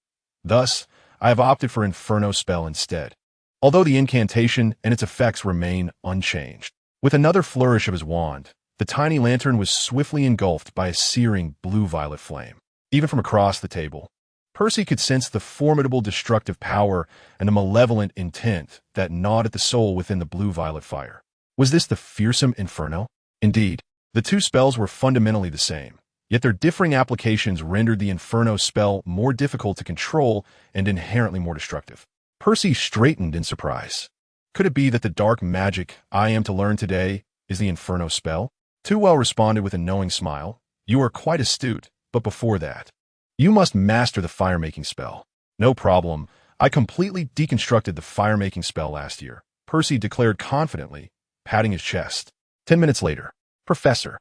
[SPEAKER 1] Thus, I have opted for Inferno spell instead, although the incantation and its effects remain unchanged. With another flourish of his wand, the tiny lantern was swiftly engulfed by a searing blue-violet flame. Even from across the table, Percy could sense the formidable destructive power and the malevolent intent that gnawed at the soul within the blue-violet fire. Was this the fearsome Inferno? Indeed, the two spells were fundamentally the same, yet their differing applications rendered the Inferno spell more difficult to control and inherently more destructive. Percy straightened in surprise. Could it be that the dark magic I am to learn today is the Inferno spell? Twivell responded with a knowing smile. You are quite astute, but before that, you must master the fire-making spell. No problem. I completely deconstructed the fire-making spell last year, Percy declared confidently, patting his chest. 10 minutes later. Professor,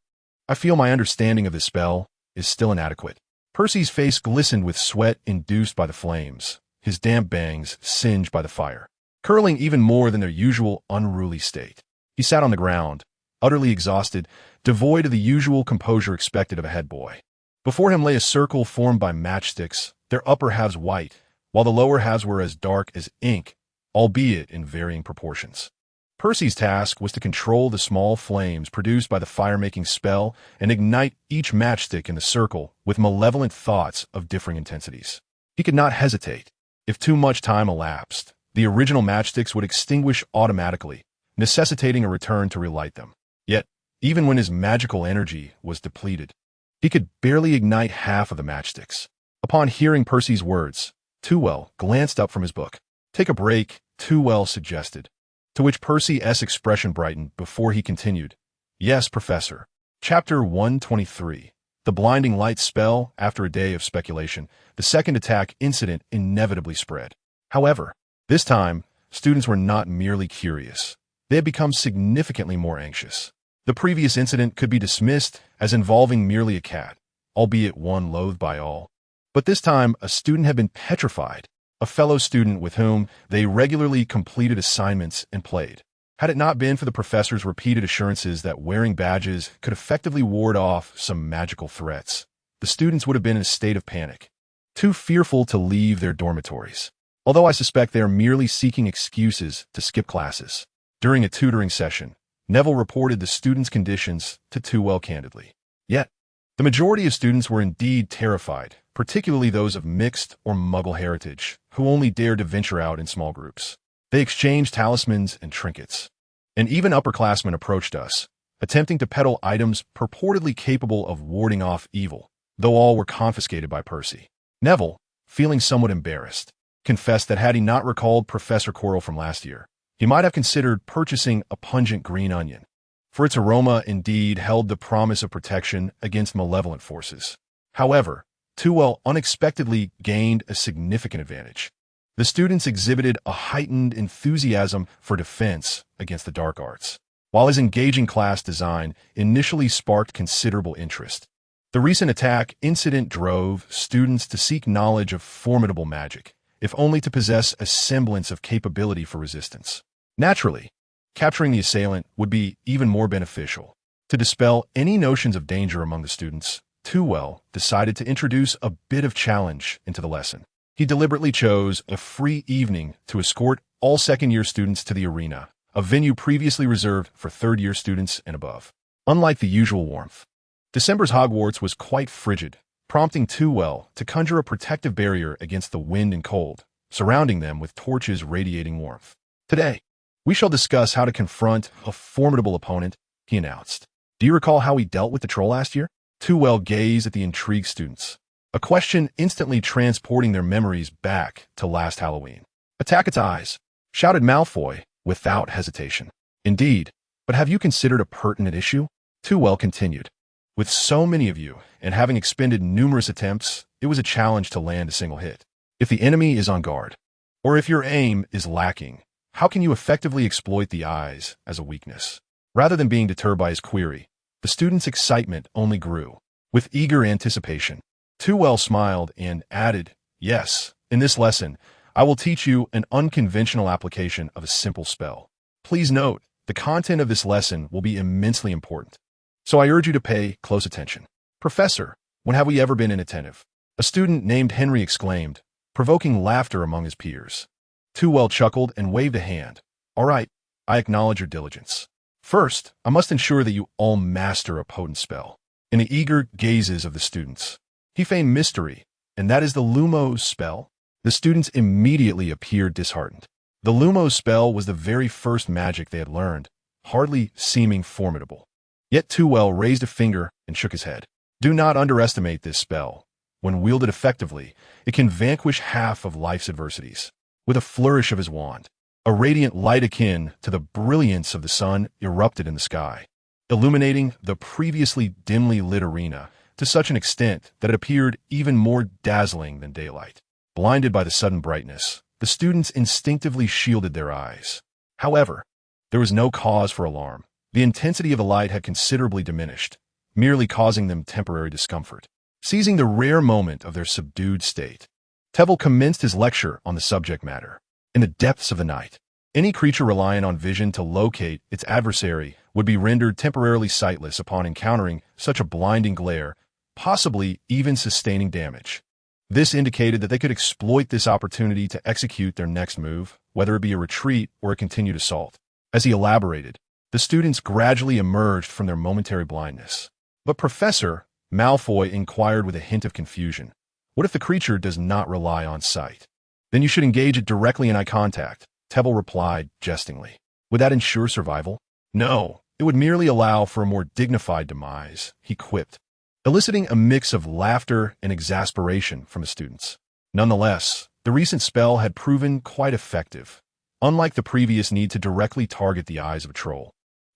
[SPEAKER 1] I feel my understanding of this spell is still inadequate. Percy's face glistened with sweat induced by the flames, his damp bangs singed by the fire, curling even more than their usual unruly state. He sat on the ground, utterly exhausted, devoid of the usual composure expected of a head boy. Before him lay a circle formed by matchsticks, their upper halves white, while the lower halves were as dark as ink, albeit in varying proportions. Percy's task was to control the small flames produced by the fire-making spell and ignite each matchstick in the circle with malevolent thoughts of differing intensities. He could not hesitate. If too much time elapsed, the original matchsticks would extinguish automatically, necessitating a return to relight them. Yet, even when his magical energy was depleted, he could barely ignite half of the matchsticks. Upon hearing Percy's words, Tewell glanced up from his book. "Take a break," Tewell suggested, to which Percy's expression brightened before he continued. "Yes, Professor." Chapter 123. The blinding light spell. After a day of speculation, the second attack incident inevitably spread. However, this time, students were not merely curious. They had become significantly more anxious. The previous incident could be dismissed as involving merely a cat, albeit one loathed by all. But this time, a student had been petrified, a fellow student with whom they regularly completed assignments and played. Had it not been for the professor's repeated assurances that wearing badges could effectively ward off some magical threats, the students would have been in a state of panic, too fearful to leave their dormitories. Although I suspect they are merely seeking excuses to skip classes. During a tutoring session, Neville reported the students' conditions to Tewell candidly. Yet, the majority of students were indeed terrified, particularly those of mixed or Muggle heritage, who only dared to venture out in small groups. They exchanged talismans and trinkets. And even upperclassmen approached us, attempting to peddle items purportedly capable of warding off evil, though all were confiscated by Percy. Neville, feeling somewhat embarrassed, confessed that had he not recalled Professor Quirrell from last year, he might have considered purchasing a pungent green onion, for its aroma indeed held the promise of protection against malevolent forces. However, Tewell unexpectedly gained a significant advantage. The students exhibited a heightened enthusiasm for defense against the dark arts, while his engaging class design initially sparked considerable interest. The recent attack incident drove students to seek knowledge of formidable magic, if only to possess a semblance of capability for resistance. Naturally, capturing the assailant would be even more beneficial. To dispel any notions of danger among the students, Tewell decided to introduce a bit of challenge into the lesson. He deliberately chose a free evening to escort all second-year students to the arena, a venue previously reserved for third-year students and above. Unlike the usual warmth, December's Hogwarts was quite frigid, prompting Tewell to conjure a protective barrier against the wind and cold, surrounding them with torches radiating warmth. "Today, we shall discuss how to confront a formidable opponent," he announced. "Do you recall how we dealt with the troll last year?" Tewell gazed at the intrigued students, a question instantly transporting their memories back to last Halloween. "Attack its eyes," shouted Malfoy without hesitation. "Indeed, but have you considered a pertinent issue?" Tewell continued. "With so many of you, and having expended numerous attempts, it was a challenge to land a single hit. If the enemy is on guard, or if your aim is lacking, how can you effectively exploit the eyes as a weakness?" Rather than being deterred by his query, the students' excitement only grew. With eager anticipation, Tewell smiled and added, "Yes, in this lesson, I will teach you an unconventional application of a simple spell. Please note, the content of this lesson will be immensely important, so I urge you to pay close attention." "Professor, when have we ever been inattentive?" a student named Henry exclaimed, provoking laughter among his peers. Tewell chuckled and waved a hand. "All right, I acknowledge your diligence. First, I must ensure that you all master a potent spell." In the eager gazes of the students, he feigned mystery, "And that is the Lumos spell?" The students immediately appeared disheartened. The Lumos spell was the very first magic they had learned, hardly seeming formidable. Yet Tewell raised a finger and shook his head. "Do not underestimate this spell. When wielded effectively, it can vanquish half of life's adversities." With a flourish of his wand, a radiant light akin to the brilliance of the sun erupted in the sky, illuminating the previously dimly lit arena to such an extent that it appeared even more dazzling than daylight. Blinded by the sudden brightness, the students instinctively shielded their eyes. However, there was no cause for alarm. The intensity of the light had considerably diminished, merely causing them temporary discomfort. Seizing the rare moment of their subdued state, Tevel commenced his lecture on the subject matter. In the depths of the night, any creature reliant on vision to locate its adversary would be rendered temporarily sightless upon encountering such a blinding glare, possibly even sustaining damage. This indicated that they could exploit this opportunity to execute their next move, whether it be a retreat or a continued assault. As he elaborated, the students gradually emerged from their momentary blindness. But Professor Malfoy inquired with a hint of confusion, "What if the creature does not rely on sight?" "Then you should engage it directly in eye contact," Tevel replied jestingly. "Would that ensure survival?" "No, it would merely allow for a more dignified demise," he quipped, eliciting a mix of laughter and exasperation from the students. Nonetheless, the recent spell had proven quite effective, unlike the previous need to directly target the eyes of a troll.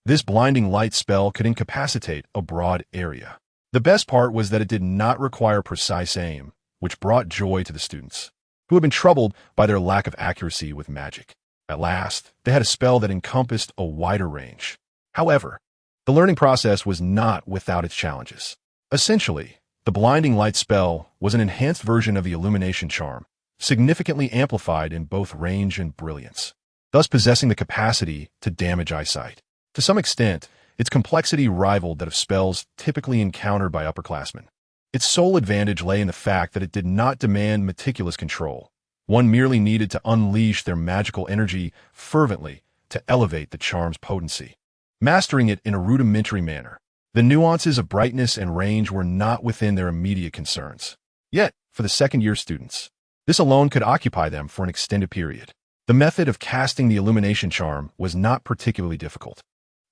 [SPEAKER 1] This blinding light spell could incapacitate a broad area. The best part was that it did not require precise aim, which brought joy to the students, who had been troubled by their lack of accuracy with magic. At last, they had a spell that encompassed a wider range. However, the learning process was not without its challenges. Essentially, the blinding light spell was an enhanced version of the illumination charm, significantly amplified in both range and brilliance, thus possessing the capacity to damage eyesight. To some extent, its complexity rivaled that of spells typically encountered by upperclassmen. Its sole advantage lay in the fact that it did not demand meticulous control. One merely needed to unleash their magical energy fervently to elevate the charm's potency, mastering it in a rudimentary manner. The nuances of brightness and range were not within their immediate concerns. Yet, for the second-year students, this alone could occupy them for an extended period. The method of casting the illumination charm was not particularly difficult.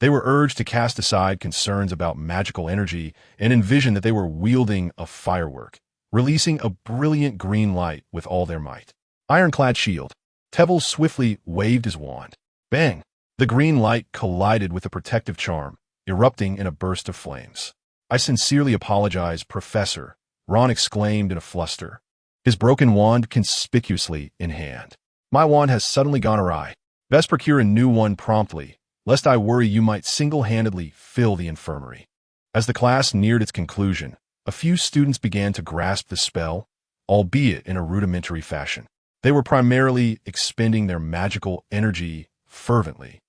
[SPEAKER 1] They were urged to cast aside concerns about magical energy and envision that they were wielding a firework, releasing a brilliant green light with all their might. Ironclad shield. Tevel swiftly waved his wand. Bang! The green light collided with the protective charm, erupting in a burst of flames. "I sincerely apologize, Professor," Ron exclaimed in a fluster, his broken wand conspicuously in hand. "My wand has suddenly gone awry. Best procure a new one promptly, lest I worry you might single-handedly fill the infirmary." As the class neared its conclusion, a few students began to grasp the spell, albeit in a rudimentary fashion. They were primarily expending their magical energy fervently,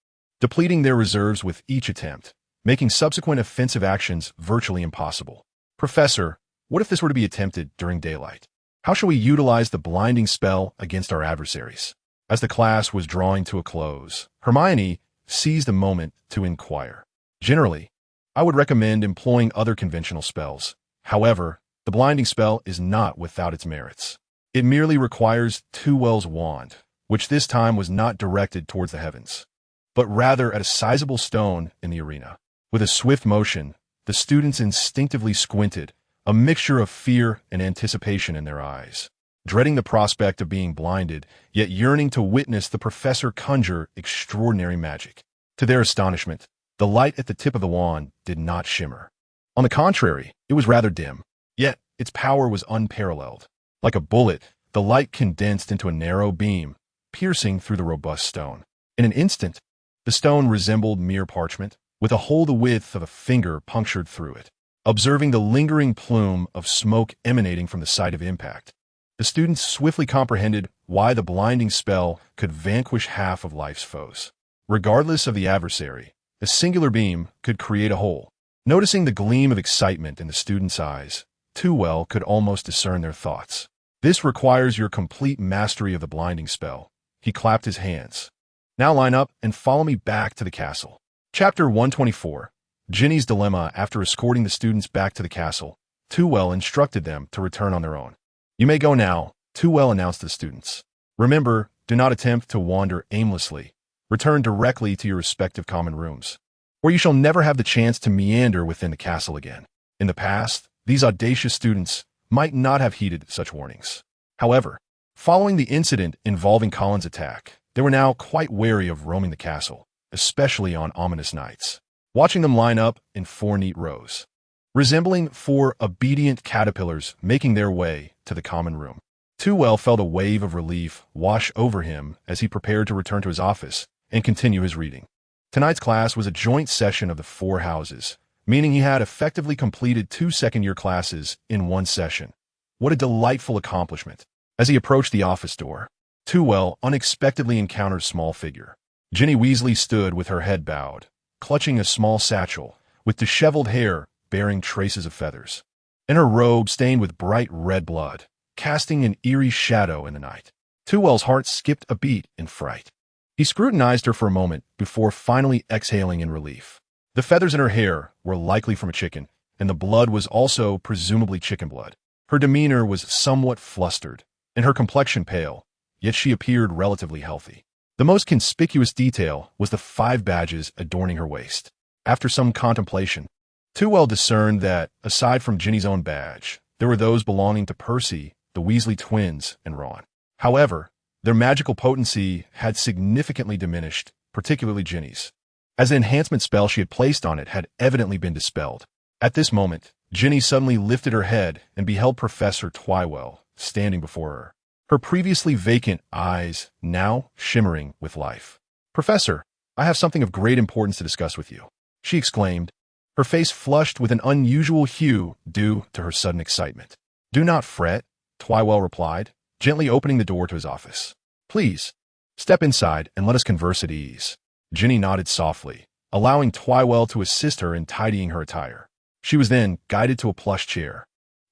[SPEAKER 1] depleting their reserves with each attempt, making subsequent offensive actions virtually impossible. "Professor, what if this were to be attempted during daylight? How shall we utilize the blinding spell against our adversaries?" As the class was drawing to a close, Hermione seized a moment to inquire. "Generally, I would recommend employing other conventional spells. However, the blinding spell is not without its merits. It merely requires Tewell's wand, which this time was not directed towards the heavens, but rather at a sizable stone in the arena." With a swift motion, the students instinctively squinted, a mixture of fear and anticipation in their eyes, dreading the prospect of being blinded, yet yearning to witness the professor conjure extraordinary magic. To their astonishment, the light at the tip of the wand did not shimmer. On the contrary, it was rather dim, yet its power was unparalleled. Like a bullet, the light condensed into a narrow beam, piercing through the robust stone. In an instant, the stone resembled mere parchment, with a hole the width of a finger punctured through it. Observing the lingering plume of smoke emanating from the site of impact, the students swiftly comprehended why the blinding spell could vanquish half of life's foes. Regardless of the adversary, a singular beam could create a hole. Noticing the gleam of excitement in the students' eyes, Tewell could almost discern their thoughts. "This requires your complete mastery of the blinding spell." He clapped his hands. "Now line up and follow me back to the castle." Chapter 124. Ginny's Dilemma. After escorting the students back to the castle, Tewell instructed them to return on their own. "You may go now," Tewell announced to the students. "Remember, do not attempt to wander aimlessly. Return directly to your respective common rooms, or you shall never have the chance to meander within the castle again." In the past, these audacious students might not have heeded such warnings. However, following the incident involving Colin's attack, they were now quite wary of roaming the castle, especially on ominous nights. Watching them line up in 4 neat rows, resembling 4 obedient caterpillars making their way to the common room, Tewell felt a wave of relief wash over him as he prepared to return to his office and continue his reading. Tonight's class was a joint session of the 4 houses, meaning he had effectively completed 2 second-year classes in one session. What a delightful accomplishment. As he approached the office door, Toowell unexpectedly encountered a small figure. Ginny Weasley stood with her head bowed, clutching a small satchel, with disheveled hair bearing traces of feathers, and her robe stained with bright red blood, casting an eerie shadow in the night. Toowell's heart skipped a beat in fright. He scrutinized her for a moment before finally exhaling in relief. The feathers in her hair were likely from a chicken, and the blood was also presumably chicken blood. Her demeanor was somewhat flustered, and her complexion pale, yet she appeared relatively healthy. The most conspicuous detail was the 5 badges adorning her waist. After some contemplation, Toowell discerned that, aside from Ginny's own badge, there were those belonging to Percy, the Weasley twins, and Ron. However, their magical potency had significantly diminished, particularly Ginny's, as the enhancement spell she had placed on it had evidently been dispelled. At this moment, Ginny suddenly lifted her head and beheld Professor Twiwell standing before her, her previously vacant eyes now shimmering with life. "Professor, I have something of great importance to discuss with you," she exclaimed, her face flushed with an unusual hue due to her sudden excitement. "Do not fret," Twiwell replied, gently opening the door to his office. "Please, step inside and let us converse at ease." Ginny nodded softly, allowing Twiwell to assist her in tidying her attire. She was then guided to a plush chair.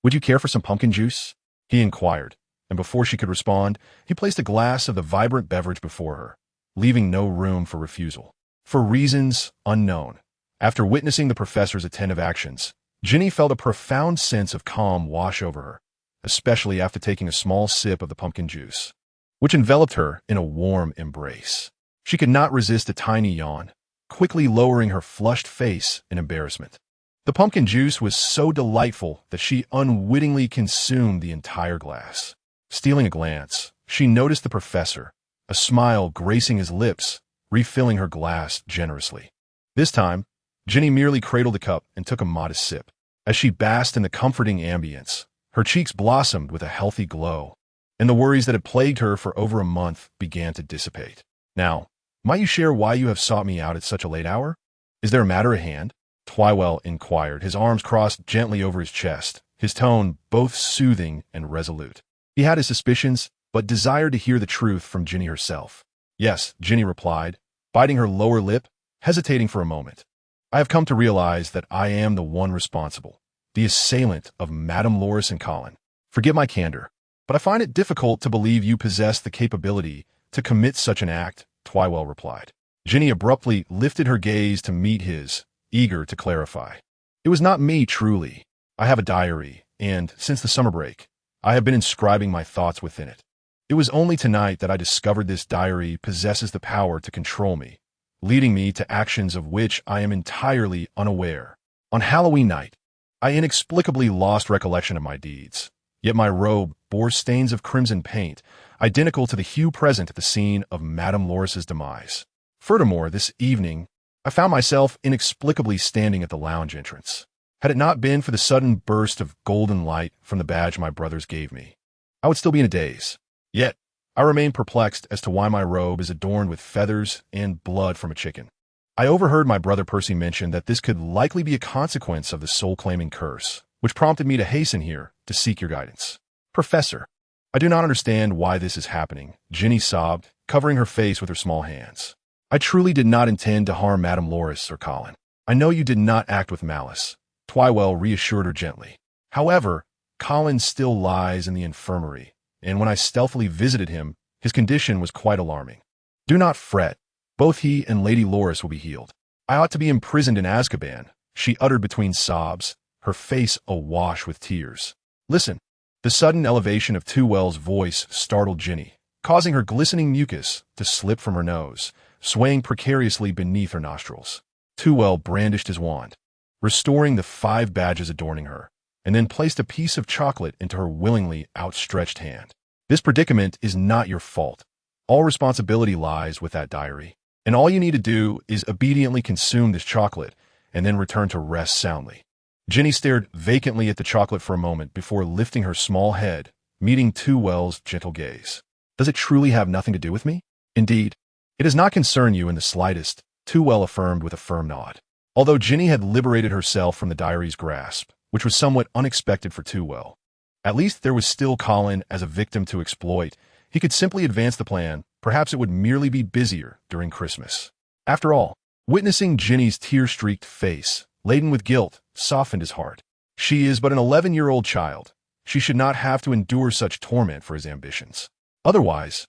[SPEAKER 1] "Would you care for some pumpkin juice?" he inquired, and before she could respond, he placed a glass of the vibrant beverage before her, leaving no room for refusal. For reasons unknown, after witnessing the professor's attentive actions, Ginny felt a profound sense of calm wash over her, especially after taking a small sip of the pumpkin juice, which enveloped her in a warm embrace. She could not resist a tiny yawn, quickly lowering her flushed face in embarrassment. The pumpkin juice was so delightful that she unwittingly consumed the entire glass. Stealing a glance, she noticed the professor, a smile gracing his lips, refilling her glass generously. This time, Ginny merely cradled the cup and took a modest sip. As she basked in the comforting ambience, her cheeks blossomed with a healthy glow, and the worries that had plagued her for over a month began to dissipate. "Now, might you share why you have sought me out at such a late hour? Is there a matter at hand?" Twiwell inquired, his arms crossed gently over his chest, his tone both soothing and resolute. He had his suspicions, but desired to hear the truth from Ginny herself. "Yes," Ginny replied, biting her lower lip, hesitating for a moment. "I have come to realize that I am the one responsible, the assailant of Madame Loris and Colin. Forgive my candor, but I find it difficult to believe you possess the capability to commit such an act," Twiwell replied. Ginny abruptly lifted her gaze to meet his, eager to clarify. "It was not me, truly. I have a diary, and, since the summer break, I have been inscribing my thoughts within it. It was only tonight that I discovered this diary possesses the power to control me, leading me to actions of which I am entirely unaware. On Halloween night, I inexplicably lost recollection of my deeds, yet my robe bore stains of crimson paint, identical to the hue present at the scene of Madame Loris's demise. Furthermore, this evening, I found myself inexplicably standing at the lounge entrance. Had it not been for the sudden burst of golden light from the badge my brothers gave me, I would still be in a daze. Yet, I remain perplexed as to why my robe is adorned with feathers and blood from a chicken. I overheard my brother Percy mention that this could likely be a consequence of the soul-claiming curse, which prompted me to hasten here to seek your guidance. Professor, I do not understand why this is happening," Ginny sobbed, covering her face with her small hands. "I truly did not intend to harm Madame Loris or Colin. I know you did not act with malice," Twiwell reassured her gently. "However, Colin still lies in the infirmary, and when I stealthily visited him, his condition was quite alarming. Do not fret. Both he and Lady Loris will be healed. I ought to be imprisoned in Azkaban," she uttered between sobs, her face awash with tears. "Listen." The sudden elevation of Toowell's voice startled Ginny, causing her glistening mucus to slip from her nose, swaying precariously beneath her nostrils. Toowell brandished his wand, restoring the 5 badges adorning her, and then placed a piece of chocolate into her willingly outstretched hand. "This predicament is not your fault. All responsibility lies with that diary, and all you need to do is obediently consume this chocolate and then return to rest soundly." Ginny stared vacantly at the chocolate for a moment before lifting her small head, meeting Toowell's gentle gaze. "Does it truly have nothing to do with me? Indeed, it does not concern you in the slightest," Too affirmed with a firm nod. Although Ginny had liberated herself from the diary's grasp, which was somewhat unexpected for Too, at least there was still Colin as a victim to exploit. He could simply advance the plan. Perhaps it would merely be busier during Christmas. After all, witnessing Ginny's tear-streaked face, laden with guilt, softened his heart. She is but an 11-year-old child. She should not have to endure such torment for his ambitions. Otherwise,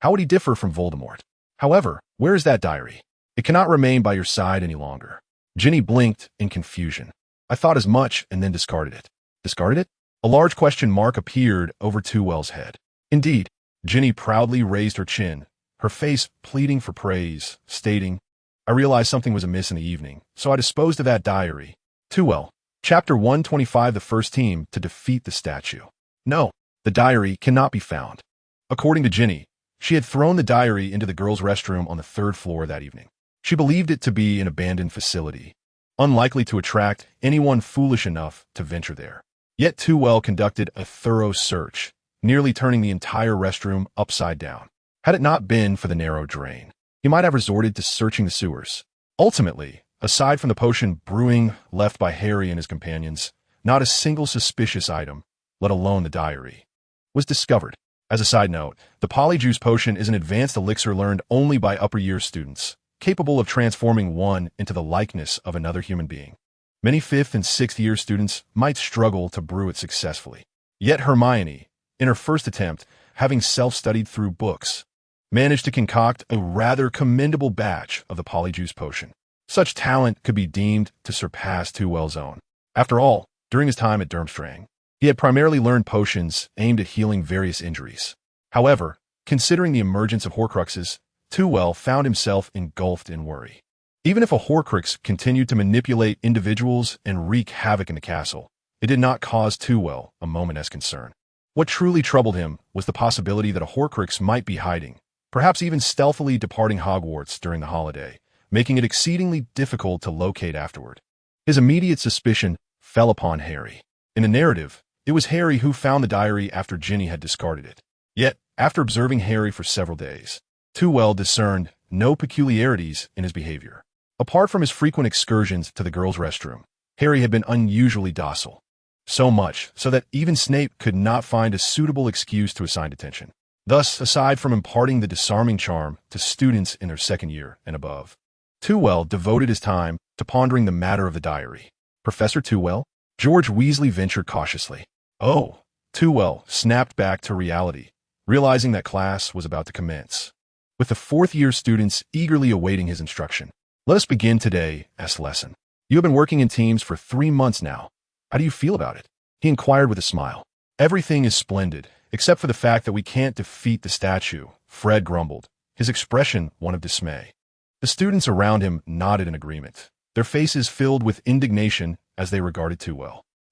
[SPEAKER 1] how would he differ from Voldemort? However, where is that diary? It cannot remain by your side any longer. Ginny blinked in confusion. I thought as much and then discarded it. Discarded it? A large question mark appeared over Too's head. Indeed, Ginny proudly raised her chin, her face pleading for praise, stating, I realized something was amiss in the evening, so I disposed of that diary. Too. Chapter 125. The first team to defeat the statue. No, the diary cannot be found. According to Ginny, she had thrown the diary into the girls' restroom on the 3rd floor that evening. She believed it to be an abandoned facility, unlikely to attract anyone foolish enough to venture there. Yet Too conducted a thorough search, nearly turning the entire restroom upside down. Had it not been for the narrow drain, he might have resorted to searching the sewers. Ultimately, aside from the potion brewing left by Harry and his companions, not a single suspicious item, let alone the diary, was discovered. As a side note, the Polyjuice potion is an advanced elixir learned only by upper-year students, capable of transforming one into the likeness of another human being. Many 5th and 6th-year students might struggle to brew it successfully. Yet Hermione, in her first attempt, having self-studied through books, managed to concoct a rather commendable batch of the Polyjuice potion. Such talent could be deemed to surpass Too's own. After all, during his time at Durmstrang, he had primarily learned potions aimed at healing various injuries. However, considering the emergence of Horcruxes, Too found himself engulfed in worry. Even if a Horcrux continued to manipulate individuals and wreak havoc in the castle, it did not cause Too a moment's concern. What truly troubled him was the possibility that a Horcrux might be hiding, perhaps even stealthily departing Hogwarts during the holiday, making it exceedingly difficult to locate afterward. His immediate suspicion fell upon Harry. In the narrative, it was Harry who found the diary after Ginny had discarded it. Yet, after observing Harry for several days, Too discerned no peculiarities in his behavior. Apart from his frequent excursions to the girls' restroom, Harry had been unusually docile. So much so that even Snape could not find a suitable excuse to assign attention. Thus, aside from imparting the disarming charm to students in their 2nd year and above, Too devoted his time to pondering the matter of the diary. Professor Too? George Weasley ventured cautiously. Oh, Too snapped back to reality, realizing that class was about to commence. With the 4th-year students eagerly awaiting his instruction. Let us begin today's lesson. You have been working in teams for 3 months now. How do you feel about it? He inquired with a smile. Everything is splendid, except for the fact that we can't defeat the statue, Fred grumbled, his expression one of dismay. The students around him nodded in agreement, their faces filled with indignation as they regarded Too.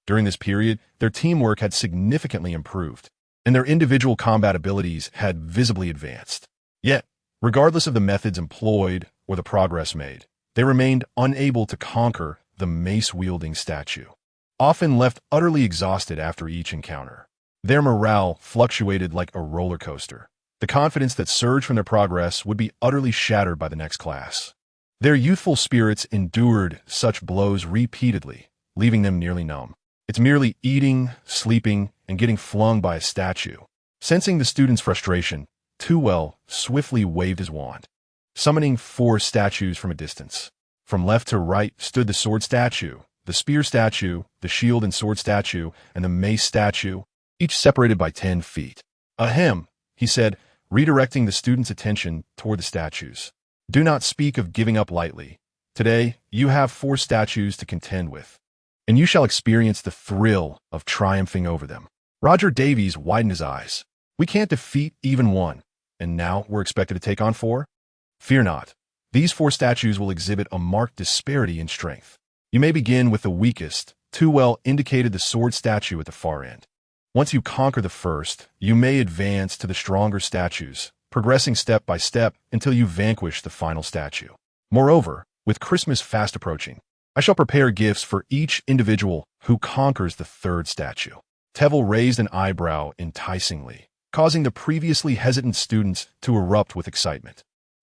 [SPEAKER 1] During this period, their teamwork had significantly improved, and their individual combat abilities had visibly advanced. Yet, regardless of the methods employed or the progress made, they remained unable to conquer the mace-wielding statue, often left utterly exhausted after each encounter. Their morale fluctuated like a roller coaster. The confidence that surged from their progress would be utterly shattered by the next class. Their youthful spirits endured such blows repeatedly, leaving them nearly numb. It's merely eating, sleeping, and getting flung by a statue. Sensing the students' frustration, Too swiftly waved his wand, summoning 4 statues from a distance. From left to right stood the sword statue, the spear statue, the shield and sword statue, and the mace statue, each separated by 10 feet. Ahem, he said, redirecting the students' attention toward the statues. Do not speak of giving up lightly. Today, you have 4 statues to contend with, and you shall experience the thrill of triumphing over them. Roger Davies widened his eyes. We can't defeat even one, and now we're expected to take on 4? Fear not. These 4 statues will exhibit a marked disparity in strength. You may begin with the weakest. Too indicated the sword statue at the far end. Once you conquer the first, you may advance to the stronger statues, progressing step by step until you vanquish the final statue. Moreover, with Christmas fast approaching, I shall prepare gifts for each individual who conquers the 3rd statue. Tevel raised an eyebrow enticingly, causing the previously hesitant students to erupt with excitement.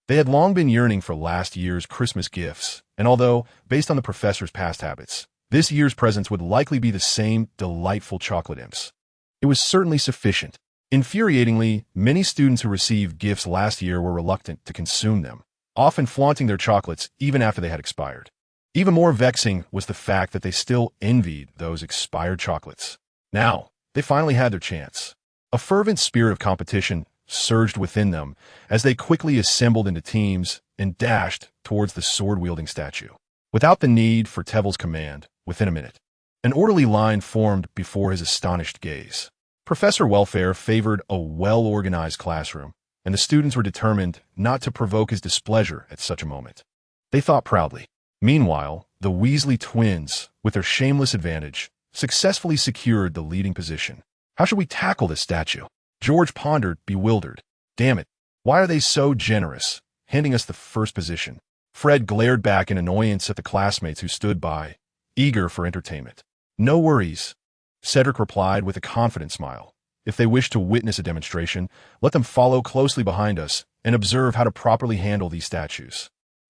[SPEAKER 1] They had long been yearning for last year's Christmas gifts, and although, based on the professor's past habits, this year's presents would likely be the same delightful chocolate imps, it was certainly sufficient. Infuriatingly, many students who received gifts last year were reluctant to consume them, often flaunting their chocolates even after they had expired. Even more vexing was the fact that they still envied those expired chocolates. Now, they finally had their chance. A fervent spirit of competition surged within them as they quickly assembled into teams and dashed towards the sword-wielding statue. Without the need for Tevel's command, within a minute, an orderly line formed before his astonished gaze. Professor Welfare favored a well-organized classroom, and the students were determined not to provoke his displeasure at such a moment. They thought proudly. Meanwhile, the Weasley twins, with their shameless advantage, successfully secured the leading position. How should we tackle this statue? George pondered, bewildered. Damn it, why are they so generous, handing us the first position? Fred glared back in annoyance at the classmates who stood by, eager for entertainment. No worries, Cedric replied with a confident smile. If they wish to witness a demonstration, let them follow closely behind us and observe how to properly handle these statues.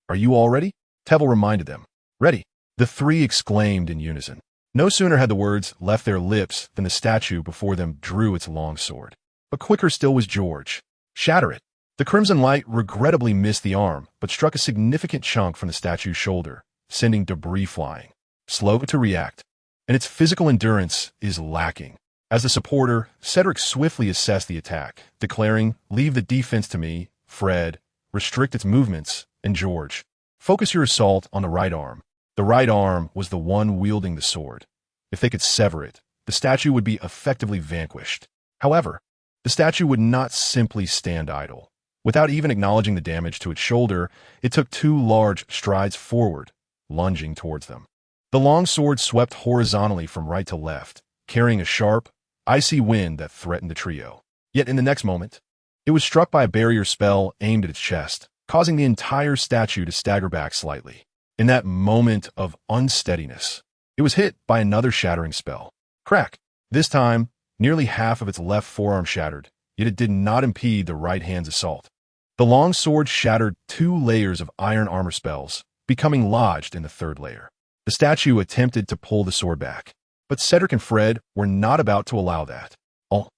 [SPEAKER 1] Are you all ready? Tevel reminded them. Ready, the three exclaimed in unison. No sooner had the words left their lips than the statue before them drew its long sword. But quicker still was George. Shatter it. The crimson light regrettably missed the arm, but struck a significant chunk from the statue's shoulder, sending debris flying. Slow to react, and its physical endurance is lacking. As the supporter, Cedric swiftly assessed the attack, declaring, "Leave the defense to me, Fred. Restrict its movements, and George, focus your assault on the right arm." The right arm was the one wielding the sword. If they could sever it, the statue would be effectively vanquished. However, the statue would not simply stand idle. Without even acknowledging the damage to its shoulder, it took 2 large strides forward, lunging towards them. The long sword swept horizontally from right to left, carrying a sharp, icy wind that threatened the trio. Yet in the next moment, it was struck by a barrier spell aimed at its chest, causing the entire statue to stagger back slightly. In that moment of unsteadiness, it was hit by another shattering spell. Crack! This time, nearly half of its left forearm shattered, yet it did not impede the right hand's assault. The long sword shattered 2 layers of iron armor spells, becoming lodged in the 3rd layer. The statue attempted to pull the sword back, but Cedric and Fred were not about to allow that.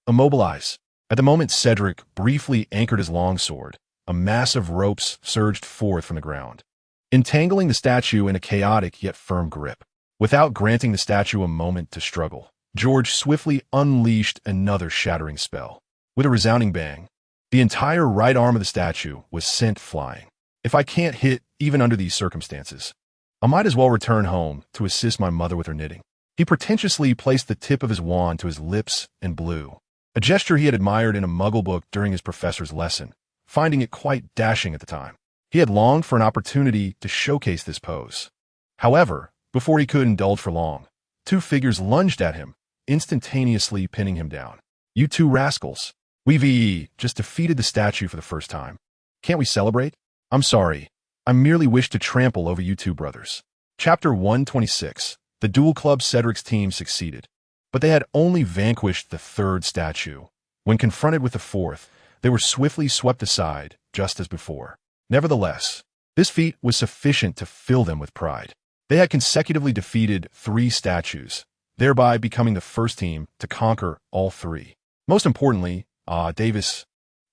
[SPEAKER 1] Immobilize. At the moment Cedric briefly anchored his long sword, a mass of ropes surged forth from the ground, entangling the statue in a chaotic yet firm grip. Without granting the statue a moment to struggle, George swiftly unleashed another shattering spell. With a resounding bang, the entire right arm of the statue was sent flying. If I can't hit even under these circumstances, I might as well return home to assist my mother with her knitting. He pretentiously placed the tip of his wand to his lips and blew, a gesture he had admired in a Muggle book during his professor's lesson, finding it quite dashing at the time. He had longed for an opportunity to showcase this pose. However, before he could indulge for long, 2 figures lunged at him, instantaneously pinning him down. You 2 rascals. We've just defeated the statue for the first time. Can't we celebrate? I'm sorry. I merely wish to trample over you 2 brothers. Chapter 126. The Duel Club. Cedric's team succeeded, but they had only vanquished the 3rd statue. When confronted with the 4th, they were swiftly swept aside, just as before. Nevertheless, this feat was sufficient to fill them with pride. They had consecutively defeated 3 statues, thereby becoming the first team to conquer all 3. Most importantly, Davis,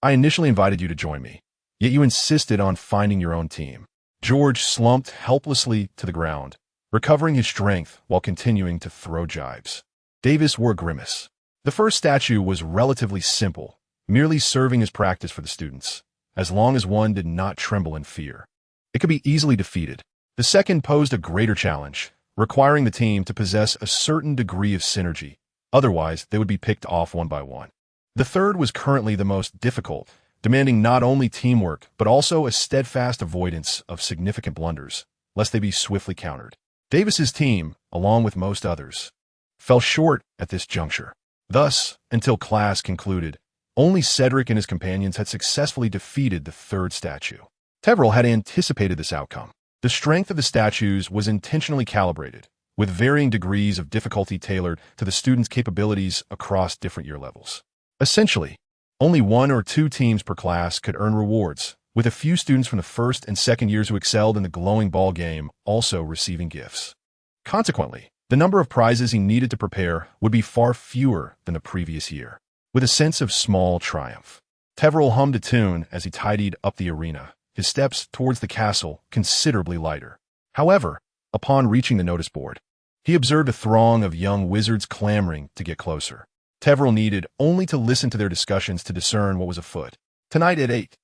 [SPEAKER 1] I initially invited you to join me, yet you insisted on finding your own team. George slumped helplessly to the ground, recovering his strength while continuing to throw jibes. Davis wore a grimace. The first statue was relatively simple, merely serving as practice for the students, as long as one did not tremble in fear. It could be easily defeated. The second posed a greater challenge, requiring the team to possess a certain degree of synergy, otherwise they would be picked off one by one. The third was currently the most difficult, demanding not only teamwork but also a steadfast avoidance of significant blunders, lest they be swiftly countered. Davis's team, along with most others, fell short at this juncture. Thus, until class concluded, only Cedric and his companions had successfully defeated the 3rd statue. Teverell had anticipated this outcome. The strength of the statues was intentionally calibrated, with varying degrees of difficulty tailored to the students' capabilities across different year levels. Essentially, only 1 or 2 teams per class could earn rewards, with a few students from the first and second years who excelled in the glowing ball game also receiving gifts. Consequently, the number of prizes he needed to prepare would be far fewer than the previous year. With a sense of small triumph, Trevelyan hummed a tune as he tidied up the arena, his steps towards the castle considerably lighter. However, upon reaching the notice board, he observed a throng of young wizards clamoring to get closer. Trevelyan needed only to listen to their discussions to discern what was afoot. Tonight at 8,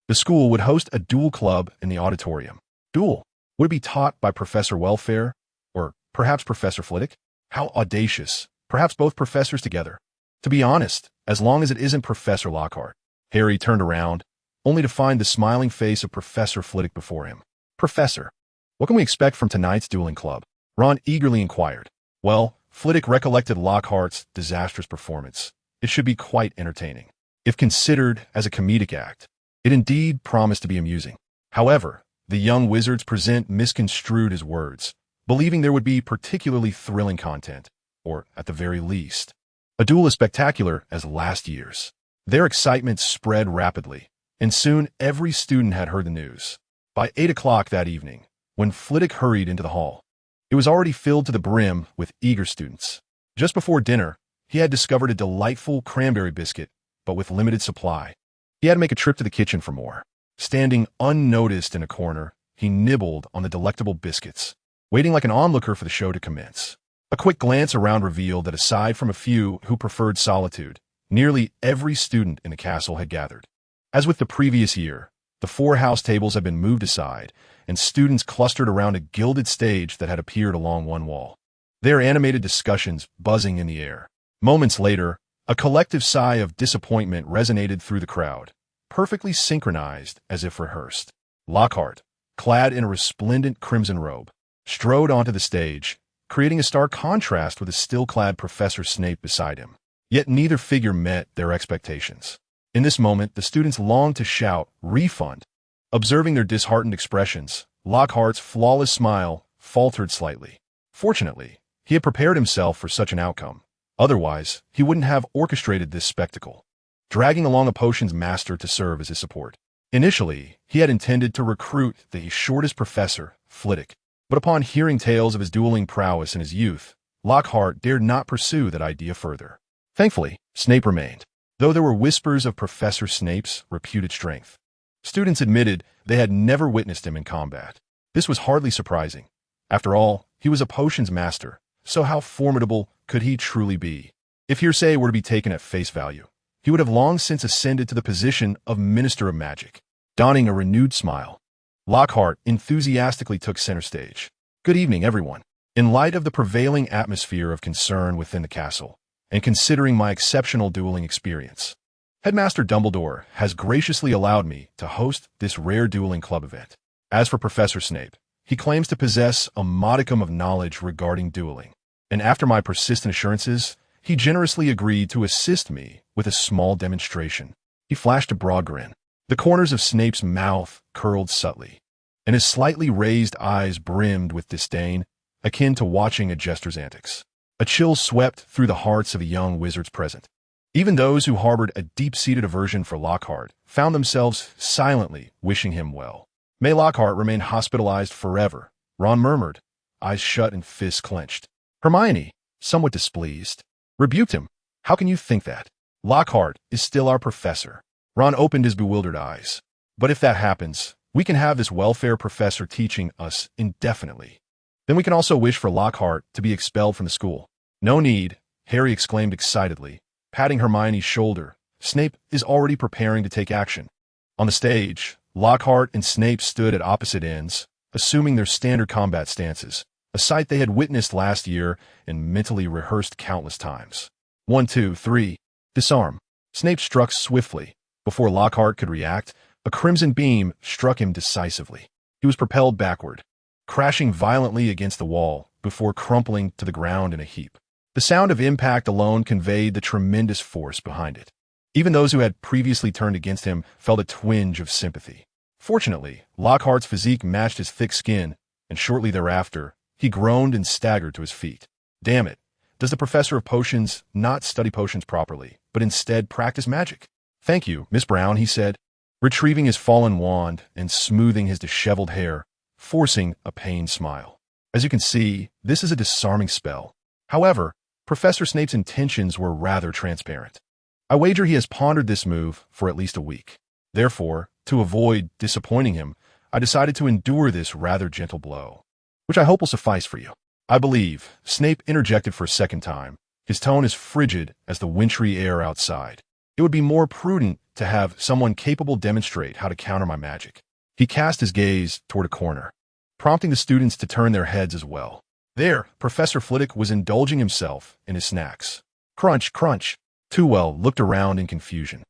[SPEAKER 1] the school would host a duel club in the auditorium. Duel? Would it be taught by Professor Welfare? Or perhaps Professor Flitwick? How audacious. Perhaps both professors together. To be honest, as long as it isn't Professor Lockhart. Harry turned around, only to find the smiling face of Professor Flitwick before him. Professor, what can we expect from tonight's dueling club? Ron eagerly inquired. Well, Flitwick recollected Lockhart's disastrous performance. It should be quite entertaining. If considered as a comedic act, it indeed promised to be amusing. However, the young wizards misconstrued his words, believing there would be particularly thrilling content, or, at the very least, a duel as spectacular as last year's. Their excitement spread rapidly, and soon every student had heard the news. By 8 o'clock that evening, when Flitwick hurried into the hall, it was already filled to the brim with eager students. Just before dinner, he had discovered a delightful cranberry biscuit, but with limited supply. He had to make a trip to the kitchen for more. Standing unnoticed in a corner, he nibbled on the delectable biscuits, waiting like an onlooker for the show to commence. A quick glance around revealed that aside from a few who preferred solitude, nearly every student in the castle had gathered. As with the previous year, the 4 house tables had been moved aside, and students clustered around a gilded stage that had appeared along one wall, their animated discussions buzzing in the air. Moments later, a collective sigh of disappointment resonated through the crowd, perfectly synchronized as if rehearsed. Lockhart, clad in a resplendent crimson robe, strode onto the stage, creating a stark contrast with a still-clad Professor Snape beside him. Yet neither figure met their expectations. In this moment, the students longed to shout, "Refund!" Observing their disheartened expressions, Lockhart's flawless smile faltered slightly. Fortunately, he had prepared himself for such an outcome. Otherwise, he wouldn't have orchestrated this spectacle, dragging along a potions master to serve as his support. Initially, he had intended to recruit the shortest professor, Flitwick, but upon hearing tales of his dueling prowess in his youth, Lockhart dared not pursue that idea further. Thankfully, Snape remained, though there were whispers of Professor Snape's reputed strength. Students admitted they had never witnessed him in combat. This was hardly surprising. After all, he was a potions master, so how formidable could he truly be? If hearsay were to be taken at face value, he would have long since ascended to the position of Minister of Magic. Donning a renewed smile, Lockhart enthusiastically took center stage. Good evening, everyone. In light of the prevailing atmosphere of concern within the castle, and considering my exceptional dueling experience, Headmaster Dumbledore has graciously allowed me to host this rare dueling club event. As for Professor Snape, he claims to possess a modicum of knowledge regarding dueling, and after my persistent assurances, he generously agreed to assist me with a small demonstration. He flashed a broad grin. The corners of Snape's mouth curled subtly, and his slightly raised eyes brimmed with disdain, akin to watching a jester's antics. A chill swept through the hearts of the young wizards present. Even those who harbored a deep-seated aversion for Lockhart found themselves silently wishing him well. May Lockhart remain hospitalized forever, Ron murmured, eyes shut and fists clenched. Hermione, somewhat displeased, rebuked him. How can you think that? Lockhart is still our professor. Ron opened his bewildered eyes. But if that happens, we can have this welfare professor teaching us indefinitely. Then we can also wish for Lockhart to be expelled from the school. No need, Harry exclaimed excitedly, patting Hermione's shoulder. Snape is already preparing to take action. On the stage, Lockhart and Snape stood at opposite ends, assuming their standard combat stances, a sight they had witnessed last year and mentally rehearsed countless times. 1, 2, 3. Disarm. Snape struck swiftly. Before Lockhart could react, a crimson beam struck him decisively. He was propelled backward, crashing violently against the wall before crumpling to the ground in a heap. The sound of impact alone conveyed the tremendous force behind it. Even those who had previously turned against him felt a twinge of sympathy. Fortunately, Lockhart's physique matched his thick skin, and shortly thereafter, he groaned and staggered to his feet. Damn it, does the professor of potions not study potions properly, but instead practice magic? Thank you, Miss Brown, he said, retrieving his fallen wand and smoothing his disheveled hair, forcing a pained smile. As you can see, this is a disarming spell. However, Professor Snape's intentions were rather transparent. I wager he has pondered this move for at least a week. Therefore, to avoid disappointing him, I decided to endure this rather gentle blow, which I hope will suffice for you. I believe, Snape interjected for a second time. His tone is frigid as the wintry air outside. It would be more prudent to have someone capable demonstrate how to counter my magic. He cast his gaze toward a corner, prompting the students to turn their heads as well. There, Professor Flitwick was indulging himself in his snacks. Crunch, crunch. Tewell looked around in confusion.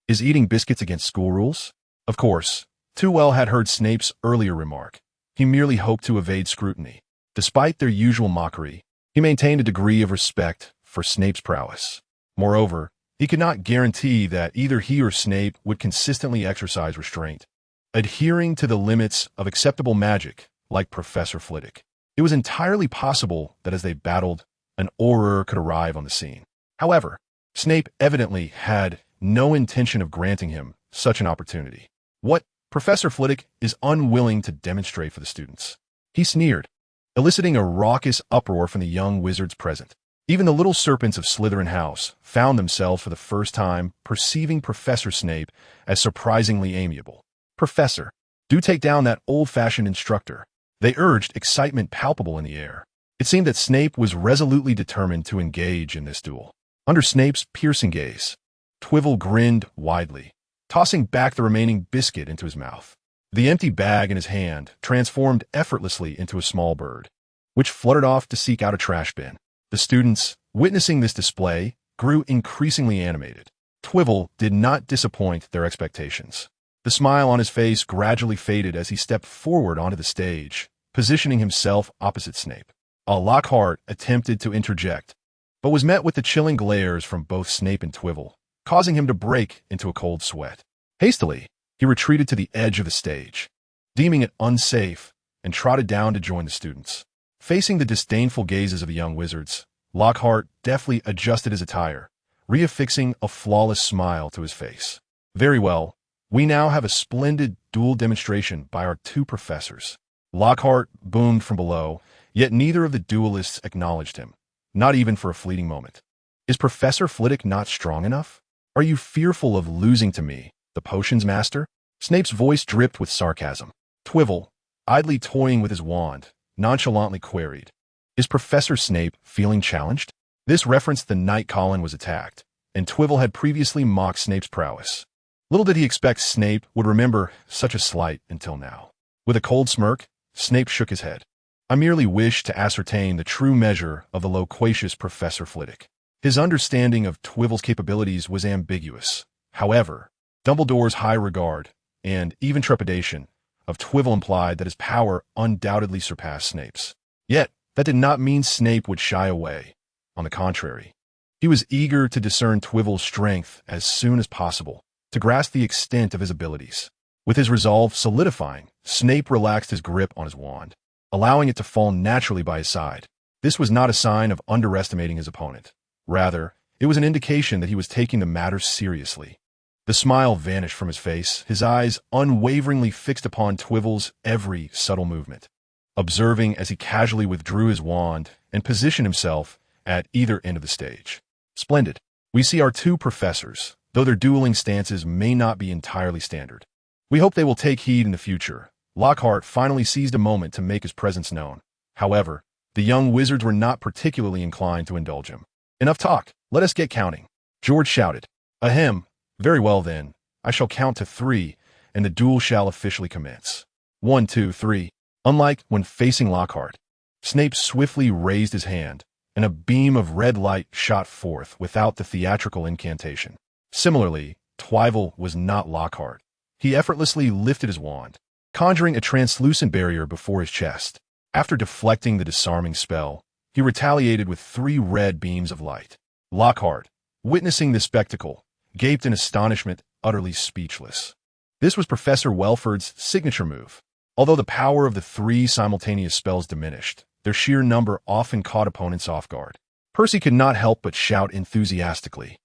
[SPEAKER 1] Is eating biscuits against school rules? Of course, Tewell had heard Snape's earlier remark. He merely hoped to evade scrutiny. Despite their usual mockery, he maintained a degree of respect for Snape's prowess. Moreover, he could not guarantee that either he or Snape would consistently exercise restraint, adhering to the limits of acceptable magic, like Professor Flitwick. It was entirely possible that as they battled, an Auror could arrive on the scene. However, Snape evidently had no intention of granting him such an opportunity. What? Professor Flitwick is unwilling to demonstrate for the students. He sneered, eliciting a raucous uproar from the young wizards present. Even the little serpents of Slytherin House found themselves for the first time perceiving Professor Snape as surprisingly amiable. Professor, do take down that old-fashioned instructor. They urged, excitement palpable in the air. It seemed that Snape was resolutely determined to engage in this duel. Under Snape's piercing gaze, Twivel grinned widely, tossing back the remaining biscuit into his mouth. The empty bag in his hand transformed effortlessly into a small bird, which fluttered off to seek out a trash bin. The students, witnessing this display, grew increasingly animated. Twivel did not disappoint their expectations. The smile on his face gradually faded as he stepped forward onto the stage, positioning himself opposite Snape. Lockhart attempted to interject, but was met with the chilling glares from both Snape and Twivel, causing him to break into a cold sweat. Hastily, he retreated to the edge of the stage, deeming it unsafe, and trotted down to join the students. Facing the disdainful gazes of the young wizards, Lockhart deftly adjusted his attire, reaffixing a flawless smile to his face. Very well, we now have a splendid duel demonstration by our two professors. Lockhart boomed from below, yet neither of the duelists acknowledged him, not even for a fleeting moment. Is Professor Flitwick not strong enough? Are you fearful of losing to me, the potions master? Snape's voice dripped with sarcasm. Twivel, idly toying with his wand, nonchalantly queried, is Professor Snape feeling challenged? This referenced the night Colin was attacked, and Twivel had previously mocked Snape's prowess. Little did he expect Snape would remember such a slight until now. With a cold smirk, Snape shook his head. I merely wished to ascertain the true measure of the loquacious Professor Flitwick. His understanding of Twivel's capabilities was ambiguous. However, Dumbledore's high regard, and even trepidation, of Twivel implied that his power undoubtedly surpassed Snape's. Yet, that did not mean Snape would shy away. On the contrary, he was eager to discern Twivel's strength as soon as possible, to grasp the extent of his abilities. With his resolve solidifying, Snape relaxed his grip on his wand, allowing it to fall naturally by his side. This was not a sign of underestimating his opponent. Rather, it was an indication that he was taking the matter seriously. The smile vanished from his face, his eyes unwaveringly fixed upon Twivel's every subtle movement, observing as he casually withdrew his wand and positioned himself at either end of the stage. Splendid. We see our two professors, though their dueling stances may not be entirely standard. We hope they will take heed in the future. Lockhart finally seized a moment to make his presence known. However, the young wizards were not particularly inclined to indulge him. Enough talk. Let us get counting. George shouted. Ahem. Very well then. I shall count to 3, and the duel shall officially commence. 1, 2, 3. Unlike when facing Lockhart, Snape swiftly raised his hand, and a beam of red light shot forth without the theatrical incantation. Similarly, Twivel was not Lockhart. He effortlessly lifted his wand, conjuring a translucent barrier before his chest. After deflecting the disarming spell, he retaliated with 3 red beams of light. Lockhart, witnessing this spectacle, gaped in astonishment, utterly speechless. This was Professor Welford's signature move. Although the power of the 3 simultaneous spells diminished, their sheer number often caught opponents off guard. Percy could not help but shout enthusiastically,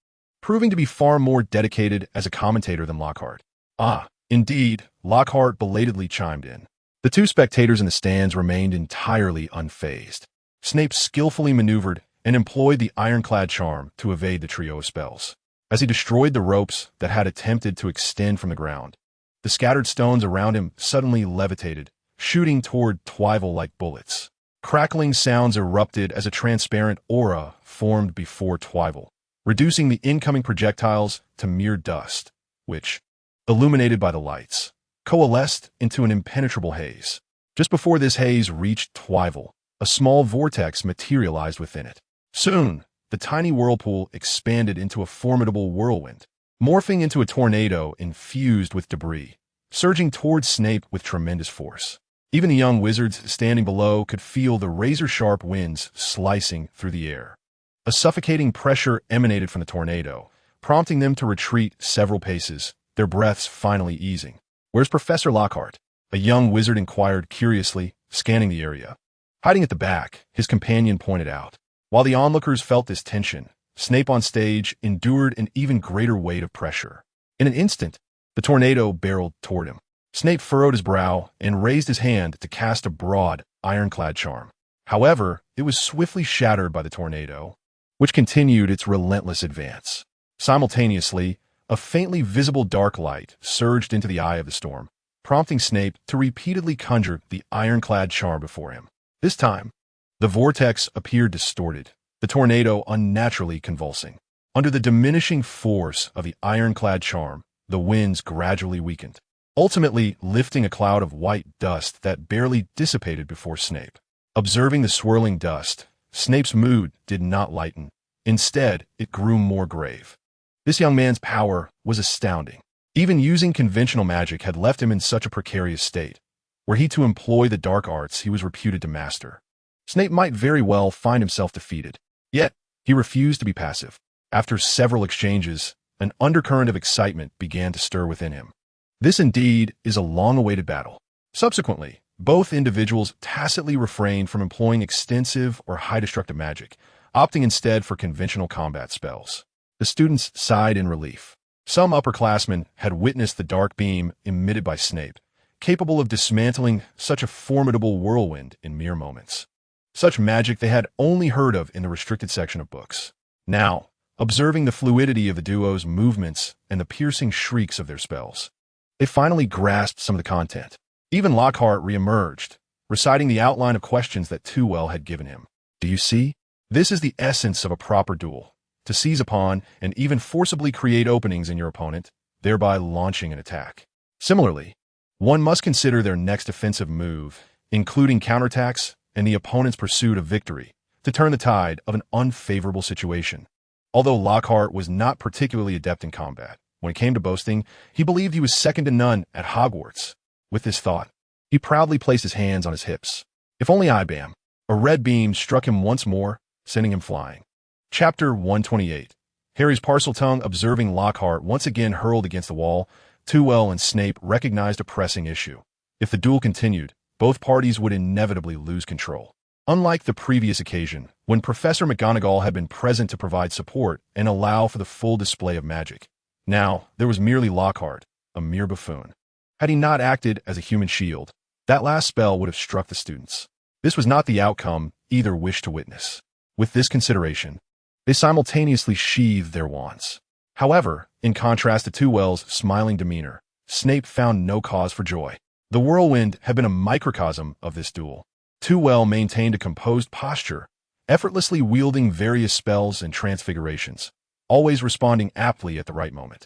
[SPEAKER 1] proving to be far more dedicated as a commentator than Lockhart. Ah, Indeed, Lockhart belatedly chimed in. The two spectators in the stands remained entirely unfazed. Snape skillfully maneuvered and employed the ironclad charm to evade the trio of spells. As he destroyed the ropes that had attempted to extend from the ground, the scattered stones around him suddenly levitated, shooting toward Twyfell like bullets. Crackling sounds erupted as a transparent aura formed before Twyfell, reducing the incoming projectiles to mere dust, which, illuminated by the lights, coalesced into an impenetrable haze. Just before this haze reached Twyfell, a small vortex materialized within it. Soon, the tiny whirlpool expanded into a formidable whirlwind, morphing into a tornado infused with debris, surging towards Snape with tremendous force. Even the young wizards standing below could feel the razor-sharp winds slicing through the air. A suffocating pressure emanated from the tornado, prompting them to retreat several paces, their breaths finally easing. "Where's Professor Lockhart?" a young wizard inquired curiously, scanning the area. Hiding at the back, his companion pointed out. While the onlookers felt this tension, Snape on stage endured an even greater weight of pressure. In an instant, the tornado barreled toward him. Snape furrowed his brow and raised his hand to cast a broad, ironclad charm. However, it was swiftly shattered by the tornado, which continued its relentless advance. Simultaneously, a faintly visible dark light surged into the eye of the storm, prompting Snape to repeatedly conjure the ironclad charm before him. This time, the vortex appeared distorted, the tornado unnaturally convulsing. Under the diminishing force of the ironclad charm, the winds gradually weakened, ultimately lifting a cloud of white dust that barely dissipated before Snape. Observing the swirling dust, Snape's mood did not lighten. Instead, it grew more grave. This young man's power was astounding. Even using conventional magic had left him in such a precarious state. Were he to employ the dark arts he was reputed to master, Snape might very well find himself defeated. Yet, he refused to be passive. After several exchanges, an undercurrent of excitement began to stir within him. This indeed is a long-awaited battle. Subsequently, both individuals tacitly refrained from employing extensive or high-destructive magic, opting instead for conventional combat spells. The students sighed in relief. Some upperclassmen had witnessed the dark beam emitted by Snape, capable of dismantling such a formidable whirlwind in mere moments. Such magic they had only heard of in the restricted section of books. Now, observing the fluidity of the duo's movements and the piercing shrieks of their spells, they finally grasped some of the content. Even Lockhart re-emerged, reciting the outline of questions that Tywell had given him. "Do you see? This is the essence of a proper duel. To seize upon and even forcibly create openings in your opponent, thereby launching an attack. Similarly, one must consider their next offensive move, including counterattacks and the opponent's pursuit of victory, to turn the tide of an unfavorable situation." Although Lockhart was not particularly adept in combat, when it came to boasting, he believed he was second to none at Hogwarts. With this thought, he proudly placed his hands on his hips. If only Ibam. A red beam struck him once more, sending him flying. Chapter 128. Harry's Parseltongue, observing Lockhart once again hurled against the wall, Tywell and Snape recognized a pressing issue. If the duel continued, both parties would inevitably lose control. Unlike the previous occasion, when Professor McGonagall had been present to provide support and allow for the full display of magic, now there was merely Lockhart, a mere buffoon. Had he not acted as a human shield, that last spell would have struck the students. This was not the outcome either wished to witness. With this consideration, they simultaneously sheathed their wands. However, in contrast to Tywell's smiling demeanor, Snape found no cause for joy. The whirlwind had been a microcosm of this duel. Tywell maintained a composed posture, effortlessly wielding various spells and transfigurations, always responding aptly at the right moment.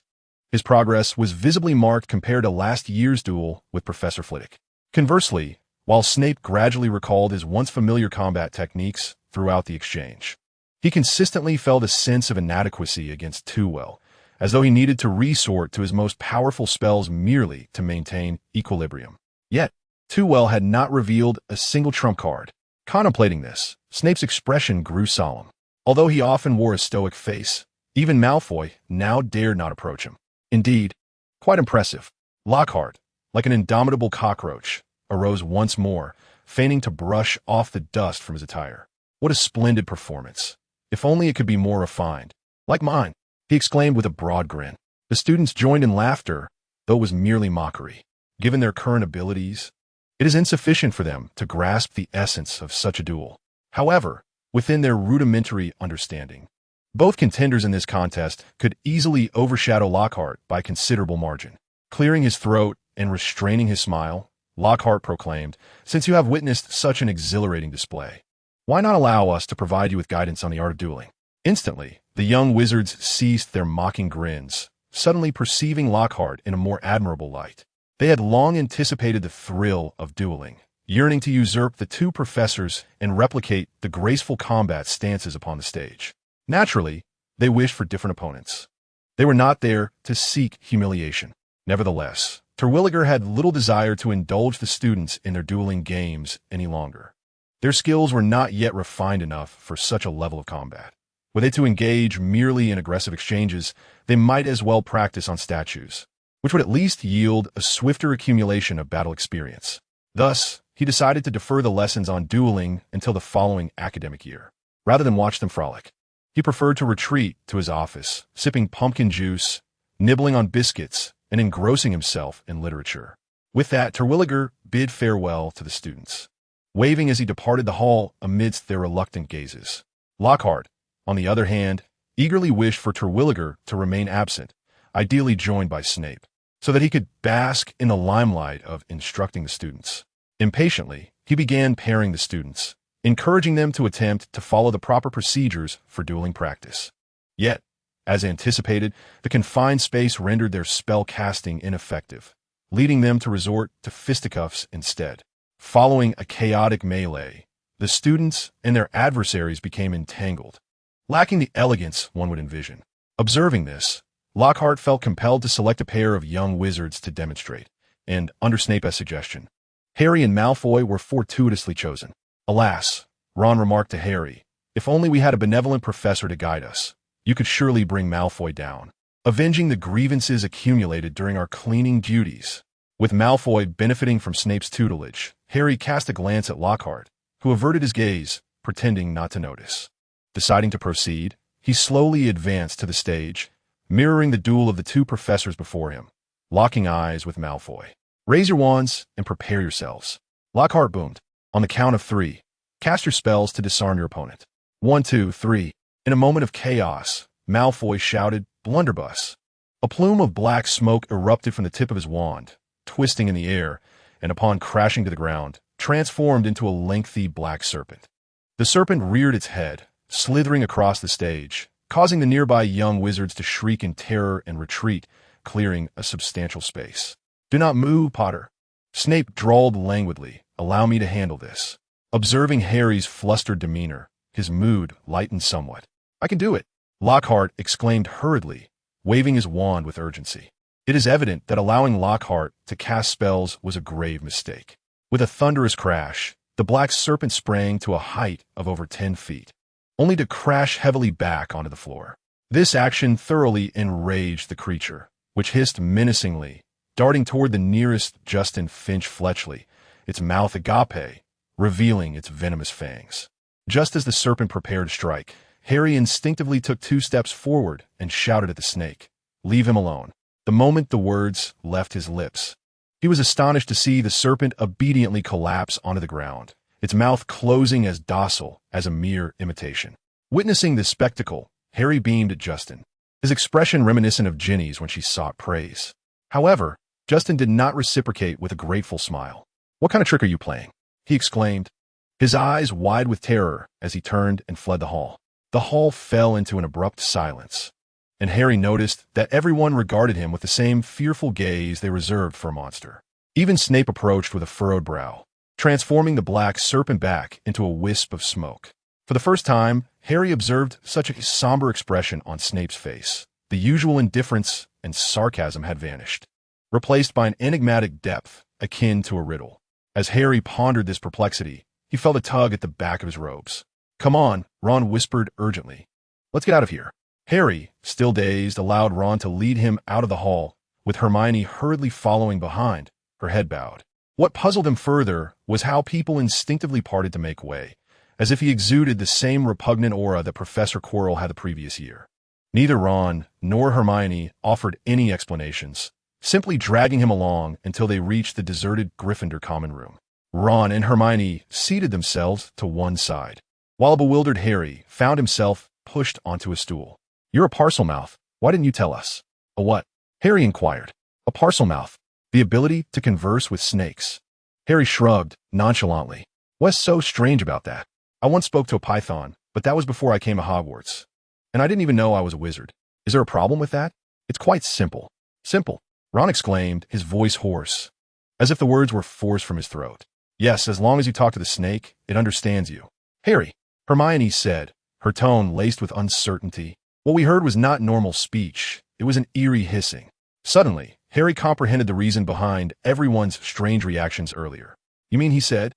[SPEAKER 1] His progress was visibly marked compared to last year's duel with Professor Flitwick. Conversely, while Snape gradually recalled his once familiar combat techniques throughout the exchange, he consistently felt a sense of inadequacy against Tywell, as though he needed to resort to his most powerful spells merely to maintain equilibrium. Yet, Tywell had not revealed a single trump card. Contemplating this, Snape's expression grew solemn. Although he often wore a stoic face, even Malfoy now dared not approach him. Indeed, quite impressive, Lockhart, like an indomitable cockroach, arose once more, feigning to brush off the dust from his attire. What a splendid performance! If only it could be more refined. Like mine, he exclaimed with a broad grin. The students joined in laughter, though it was merely mockery. Given their current abilities, it is insufficient for them to grasp the essence of such a duel. However, within their rudimentary understanding, both contenders in this contest could easily overshadow Lockhart by considerable margin. Clearing his throat and restraining his smile, Lockhart proclaimed, "Since you have witnessed such an exhilarating display, why not allow us to provide you with guidance on the art of dueling?" Instantly, the young wizards ceased their mocking grins, suddenly perceiving Lockhart in a more admirable light. They had long anticipated the thrill of dueling, yearning to usurp the two professors and replicate the graceful combat stances upon the stage. Naturally, they wished for different opponents. They were not there to seek humiliation. Nevertheless, Terwilliger had little desire to indulge the students in their dueling games any longer. Their skills were not yet refined enough for such a level of combat. Were they to engage merely in aggressive exchanges, they might as well practice on statues, which would at least yield a swifter accumulation of battle experience. Thus, he decided to defer the lessons on dueling until the following academic year. Rather than watch them frolic, he preferred to retreat to his office, sipping pumpkin juice, nibbling on biscuits, and engrossing himself in literature. With that, Terwilliger bid farewell to the students, waving as he departed the hall amidst their reluctant gazes. Lockhart, on the other hand, eagerly wished for Terwilliger to remain absent, ideally joined by Snape, so that he could bask in the limelight of instructing the students. Impatiently, he began pairing the students, encouraging them to attempt to follow the proper procedures for dueling practice. Yet, as anticipated, the confined space rendered their spell casting ineffective, leading them to resort to fisticuffs instead. Following a chaotic melee, the students and their adversaries became entangled, lacking the elegance one would envision. Observing this, Lockhart felt compelled to select a pair of young wizards to demonstrate, and, under Snape's suggestion, Harry and Malfoy were fortuitously chosen. "Alas," Ron remarked to Harry, "if only we had a benevolent professor to guide us. You could surely bring Malfoy down, avenging the grievances accumulated during our cleaning duties." With Malfoy benefiting from Snape's tutelage, Harry cast a glance at Lockhart, who averted his gaze, pretending not to notice. Deciding to proceed, he slowly advanced to the stage, mirroring the duel of the two professors before him, locking eyes with Malfoy. "Raise your wands and prepare yourselves," Lockhart boomed. "On the count of 3, cast your spells to disarm your opponent. 1, 2, 3. In a moment of chaos, Malfoy shouted, "Blunderbuss." A plume of black smoke erupted from the tip of his wand, twisting in the air, and upon crashing to the ground, transformed into a lengthy black serpent. The serpent reared its head, slithering across the stage, causing the nearby young wizards to shriek in terror and retreat, clearing a substantial space. "Do not move, Potter," Snape drawled languidly. "Allow me to handle this." Observing Harry's flustered demeanor, his mood lightened somewhat. "I can do it," Lockhart exclaimed hurriedly, waving his wand with urgency. It is evident that allowing Lockhart to cast spells was a grave mistake. With a thunderous crash, the black serpent sprang to a height of over 10 feet, only to crash heavily back onto the floor. This action thoroughly enraged the creature, which hissed menacingly, darting toward the nearest Justin Finch Fletchley, its mouth agape, revealing its venomous fangs. Just as the serpent prepared to strike, Harry instinctively took 2 steps forward and shouted at the snake, "Leave him alone." The moment the words left his lips, he was astonished to see the serpent obediently collapse onto the ground, its mouth closing as docile as a mere imitation. Witnessing this spectacle, Harry beamed at Justin, his expression reminiscent of Ginny's when she sought praise. However, Justin did not reciprocate with a grateful smile. "What kind of trick are you playing?" he exclaimed, his eyes wide with terror as he turned and fled the hall. The hall fell into an abrupt silence, and Harry noticed that everyone regarded him with the same fearful gaze they reserved for a monster. Even Snape approached with a furrowed brow, transforming the black serpent back into a wisp of smoke. For the first time, Harry observed such a somber expression on Snape's face. The usual indifference and sarcasm had vanished, replaced by an enigmatic depth akin to a riddle. As Harry pondered this perplexity, he felt a tug at the back of his robes. "Come on," Ron whispered urgently. "Let's get out of here." Harry, still dazed, allowed Ron to lead him out of the hall, with Hermione hurriedly following behind, her head bowed. What puzzled him further was how people instinctively parted to make way, as if he exuded the same repugnant aura that Professor Quirrell had the previous year. Neither Ron nor Hermione offered any explanations, simply dragging him along until they reached the deserted Gryffindor common room. Ron and Hermione seated themselves to one side, while a bewildered Harry found himself pushed onto a stool. "You're a Parselmouth. Why didn't you tell us?" "A what?" Harry inquired. "A Parselmouth. The ability to converse with snakes." Harry shrugged nonchalantly. "What's so strange about that? I once spoke to a python, but that was before I came to Hogwarts. And I didn't even know I was a wizard. Is there a problem with that?" "It's quite simple." "Simple?" Ron exclaimed, his voice hoarse, as if the words were forced from his throat. "Yes, as long as you talk to the snake, it understands you." "Harry," Hermione said, her tone laced with uncertainty. What we heard was not normal speech. It was an eerie hissing. Suddenly, Harry comprehended the reason behind everyone's strange reactions earlier. "You mean," he said,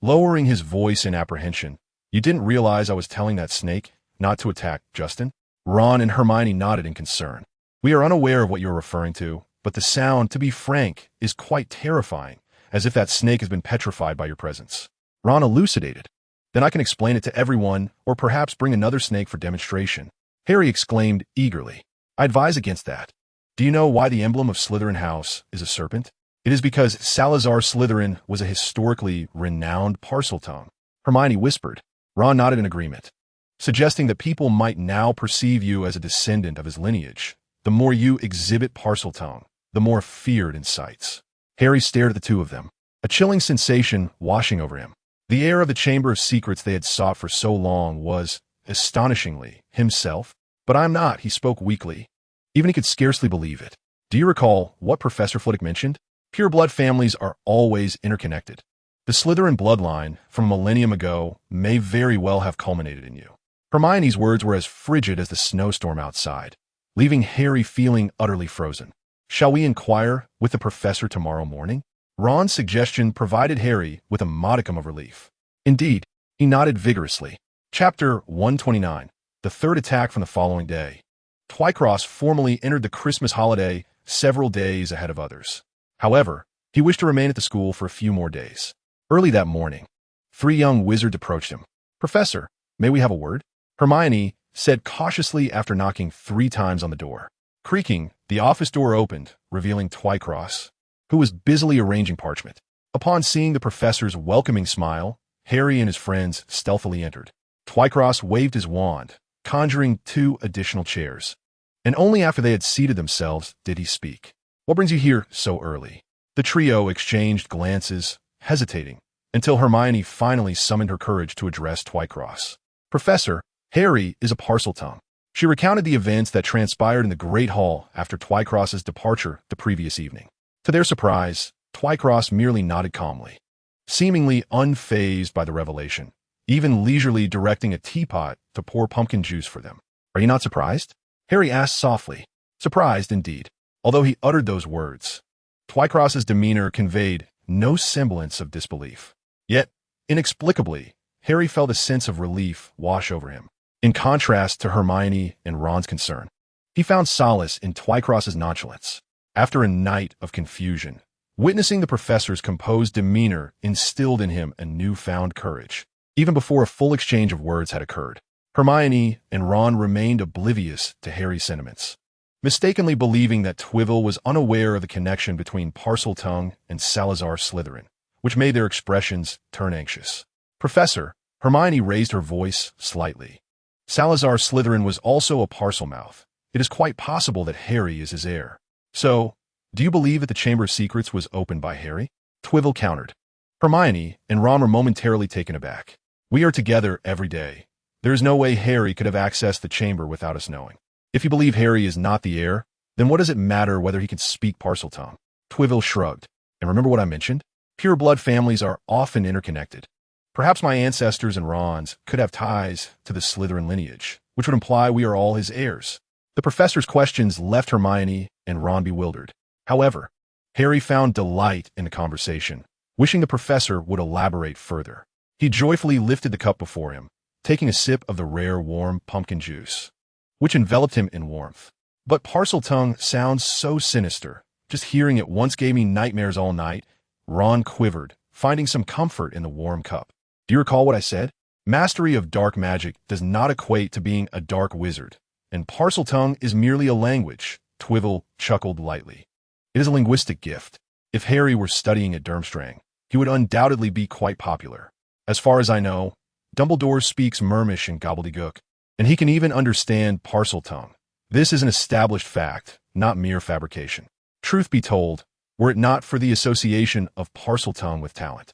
[SPEAKER 1] lowering his voice in apprehension, "you didn't realize I was telling that snake not to attack Justin?" Ron and Hermione nodded in concern. "We are unaware of what you're referring to, but the sound, to be frank, is quite terrifying, as if that snake has been petrified by your presence." Ron elucidated. "Then I can explain it to everyone, or perhaps bring another snake for demonstration." Harry exclaimed eagerly. "I advise against that. Do you know why the emblem of Slytherin House is a serpent? It is because Salazar Slytherin was a historically renowned Parseltongue." Hermione whispered. Ron nodded in agreement, suggesting that people might now perceive you as a descendant of his lineage. "The more you exhibit Parseltongue, the more feared in sights." Harry stared at the two of them, a chilling sensation washing over him. The heir of the Chamber of Secrets they had sought for so long was, astonishingly, himself. "But I'm not," he spoke weakly. Even he could scarcely believe it. "Do you recall what Professor Flitwick mentioned? Pure-blood families are always interconnected. The Slytherin bloodline, from a millennium ago, may very well have culminated in you." Hermione's words were as frigid as the snowstorm outside, leaving Harry feeling utterly frozen. "Shall we inquire with the professor tomorrow morning?" Ron's suggestion provided Harry with a modicum of relief. Indeed, he nodded vigorously. Chapter 129. The third attack from the following day. Twycross formally entered the Christmas holiday several days ahead of others. However, he wished to remain at the school for a few more days. Early that morning, 3 young wizards approached him. "Professor, may we have a word?" Hermione said cautiously after knocking 3 times on the door. Creaking, the office door opened, revealing Twycross, who was busily arranging parchment. Upon seeing the professor's welcoming smile, Harry and his friends stealthily entered. Twycross waved his wand, conjuring 2 additional chairs, and only after they had seated themselves did he speak. "What brings you here so early?" The trio exchanged glances, hesitating, until Hermione finally summoned her courage to address Twycross. "Professor, Harry is a Parseltongue." She recounted the events that transpired in the Great Hall after Twycross's departure the previous evening. To their surprise, Twycross merely nodded calmly, seemingly unfazed by the revelation, even leisurely directing a teapot to pour pumpkin juice for them. "Are you not surprised?" Harry asked softly. Surprised, indeed, although he uttered those words. Twycross's demeanor conveyed no semblance of disbelief. Yet, inexplicably, Harry felt a sense of relief wash over him. In contrast to Hermione and Ron's concern, he found solace in Twycross's nonchalance. After a night of confusion, witnessing the professor's composed demeanor instilled in him a newfound courage. Even before a full exchange of words had occurred, Hermione and Ron remained oblivious to Harry's sentiments, mistakenly believing that Twyvel was unaware of the connection between Parseltongue and Salazar Slytherin, which made their expressions turn anxious. "Professor," Hermione raised her voice slightly. "Salazar Slytherin was also a Parselmouth. It is quite possible that Harry is his heir. So, do you believe that the Chamber of Secrets was opened by Harry?" Twyvel countered. Hermione and Ron were momentarily taken aback. "We are together every day. There is no way Harry could have accessed the chamber without us knowing. If you believe Harry is not the heir, then what does it matter whether he can speak Parseltongue?" Twyvel shrugged. "And remember what I mentioned? Pure-blood families are often interconnected. Perhaps my ancestors and Ron's could have ties to the Slytherin lineage, which would imply we are all his heirs." The professor's questions left Hermione and Ron bewildered. However, Harry found delight in the conversation, wishing the professor would elaborate further. He joyfully lifted the cup before him, taking a sip of the rare warm pumpkin juice, which enveloped him in warmth. "But Parseltongue sounds so sinister. Just hearing it once gave me nightmares all night." Ron quivered, finding some comfort in the warm cup. "Do you recall what I said? Mastery of dark magic does not equate to being a dark wizard, and Parseltongue is merely a language." Twyvel chuckled lightly. It is a linguistic gift. If Harry were studying at Durmstrang, he would undoubtedly be quite popular. As far as I know, Dumbledore speaks Mermish and gobbledygook, and he can even understand Parseltongue. This is an established fact, not mere fabrication. Truth be told, were it not for the association of Parseltongue with talent,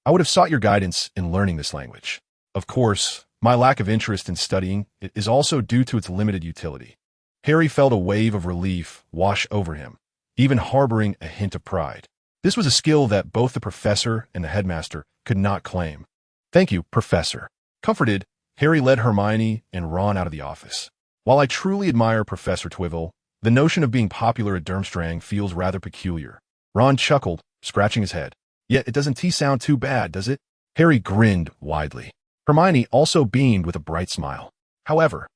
[SPEAKER 1] I would have sought your guidance in learning this language. Of course, my lack of interest in studying it is also due to its limited utility. Harry felt a wave of relief wash over him, even harboring a hint of pride. This was a skill that both the professor and the headmaster could not claim. Thank you, Professor. Comforted, Harry led Hermione and Ron out of the office. While I truly admire Professor Trevelyan, the notion of being popular at Durmstrang feels rather peculiar. Ron chuckled, scratching his head. Yet it doesn't sound too bad, does it? Harry grinned widely. Hermione also beamed with a bright smile. However,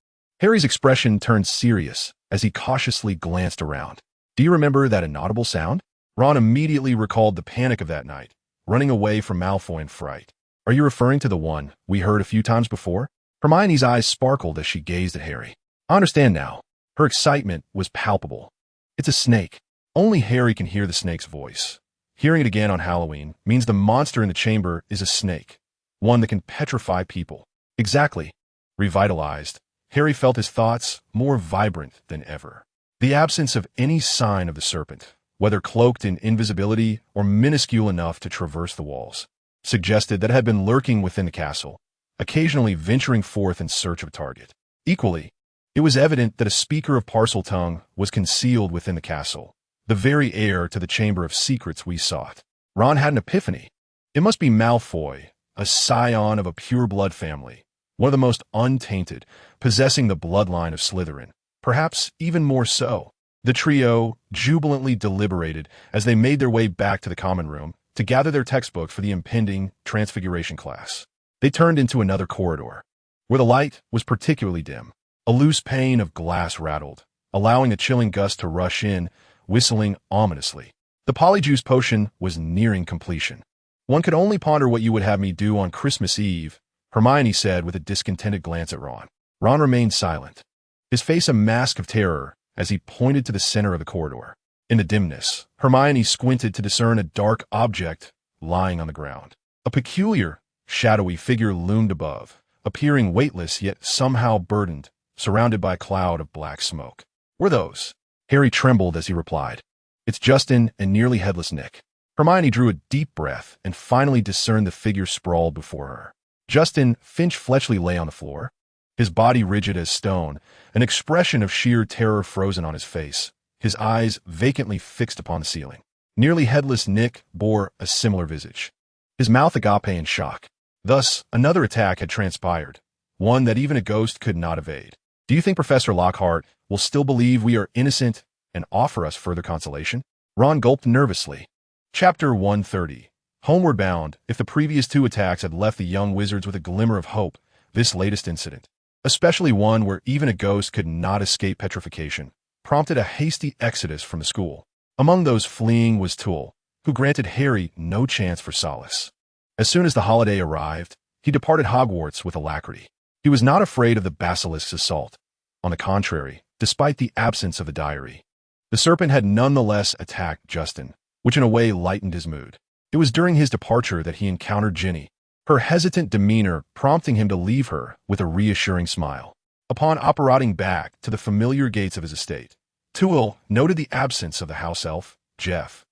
[SPEAKER 1] Harry's expression turned serious as he cautiously glanced around. Do you remember that inaudible sound? Ron immediately recalled the panic of that night, running away from Malfoy in fright. Are you referring to the one we heard a few times before? Hermione's eyes sparkled as she gazed at Harry. I understand now. Her excitement was palpable. It's a snake. Only Harry can hear the snake's voice. Hearing it again on Halloween means the monster in the chamber is a snake, one that can petrify people. Exactly. Revitalized, Harry felt his thoughts more vibrant than ever. The absence of any sign of the serpent, whether cloaked in invisibility or minuscule enough to traverse the walls, suggested that it had been lurking within the castle, occasionally venturing forth in search of a target. Equally, it was evident that a speaker of Parseltongue was concealed within the castle, the very heir to the Chamber of Secrets we sought. Ron had an epiphany. It must be Malfoy, a scion of a pure-blood family, one of the most untainted, possessing the bloodline of Slytherin, perhaps even more so. The trio jubilantly deliberated as they made their way back to the common room to gather their textbooks for the impending Transfiguration class. They turned into another corridor, where the light was particularly dim. A loose pane of glass rattled, allowing a chilling gust to rush in, whistling ominously. The polyjuice potion was nearing completion. One could only ponder what you would have me do on Christmas Eve, Hermione said with a discontented glance at Ron. Ron remained silent, his face a mask of terror as he pointed to the center of the corridor. In the dimness, Hermione squinted to discern a dark object lying on the ground. A peculiar, shadowy figure loomed above, appearing weightless yet somehow burdened, surrounded by a cloud of black smoke. Were those? Harry trembled as he replied. It's Justin and nearly headless Nick. Hermione drew a deep breath and finally discerned the figure sprawled before her. Justin Finch Fletchley lay on the floor, his body rigid as stone, an expression of sheer terror frozen on his face, his eyes vacantly fixed upon the ceiling. Nearly headless Nick bore a similar visage, his mouth agape in shock. Thus, another attack had transpired, one that even a ghost could not evade. Do you think Professor Lockhart will still believe we are innocent and offer us further consolation? Ron gulped nervously. Chapter 130. Homeward bound, if the previous two attacks had left the young wizards with a glimmer of hope, this latest incident, especially one where even a ghost could not escape petrification, prompted a hasty exodus from the school. Among those fleeing was Tulle, who granted Harry no chance for solace. As soon as the holiday arrived, he departed Hogwarts with alacrity. He was not afraid of the basilisk's assault. On the contrary, despite the absence of a diary, the serpent had nonetheless attacked Justin, which in a way lightened his mood. It was during his departure that he encountered Ginny, her hesitant demeanor prompting him to leave her with a reassuring smile. Upon operating back to the familiar gates of his estate, Tulle noted the absence of the house elf, Jeff,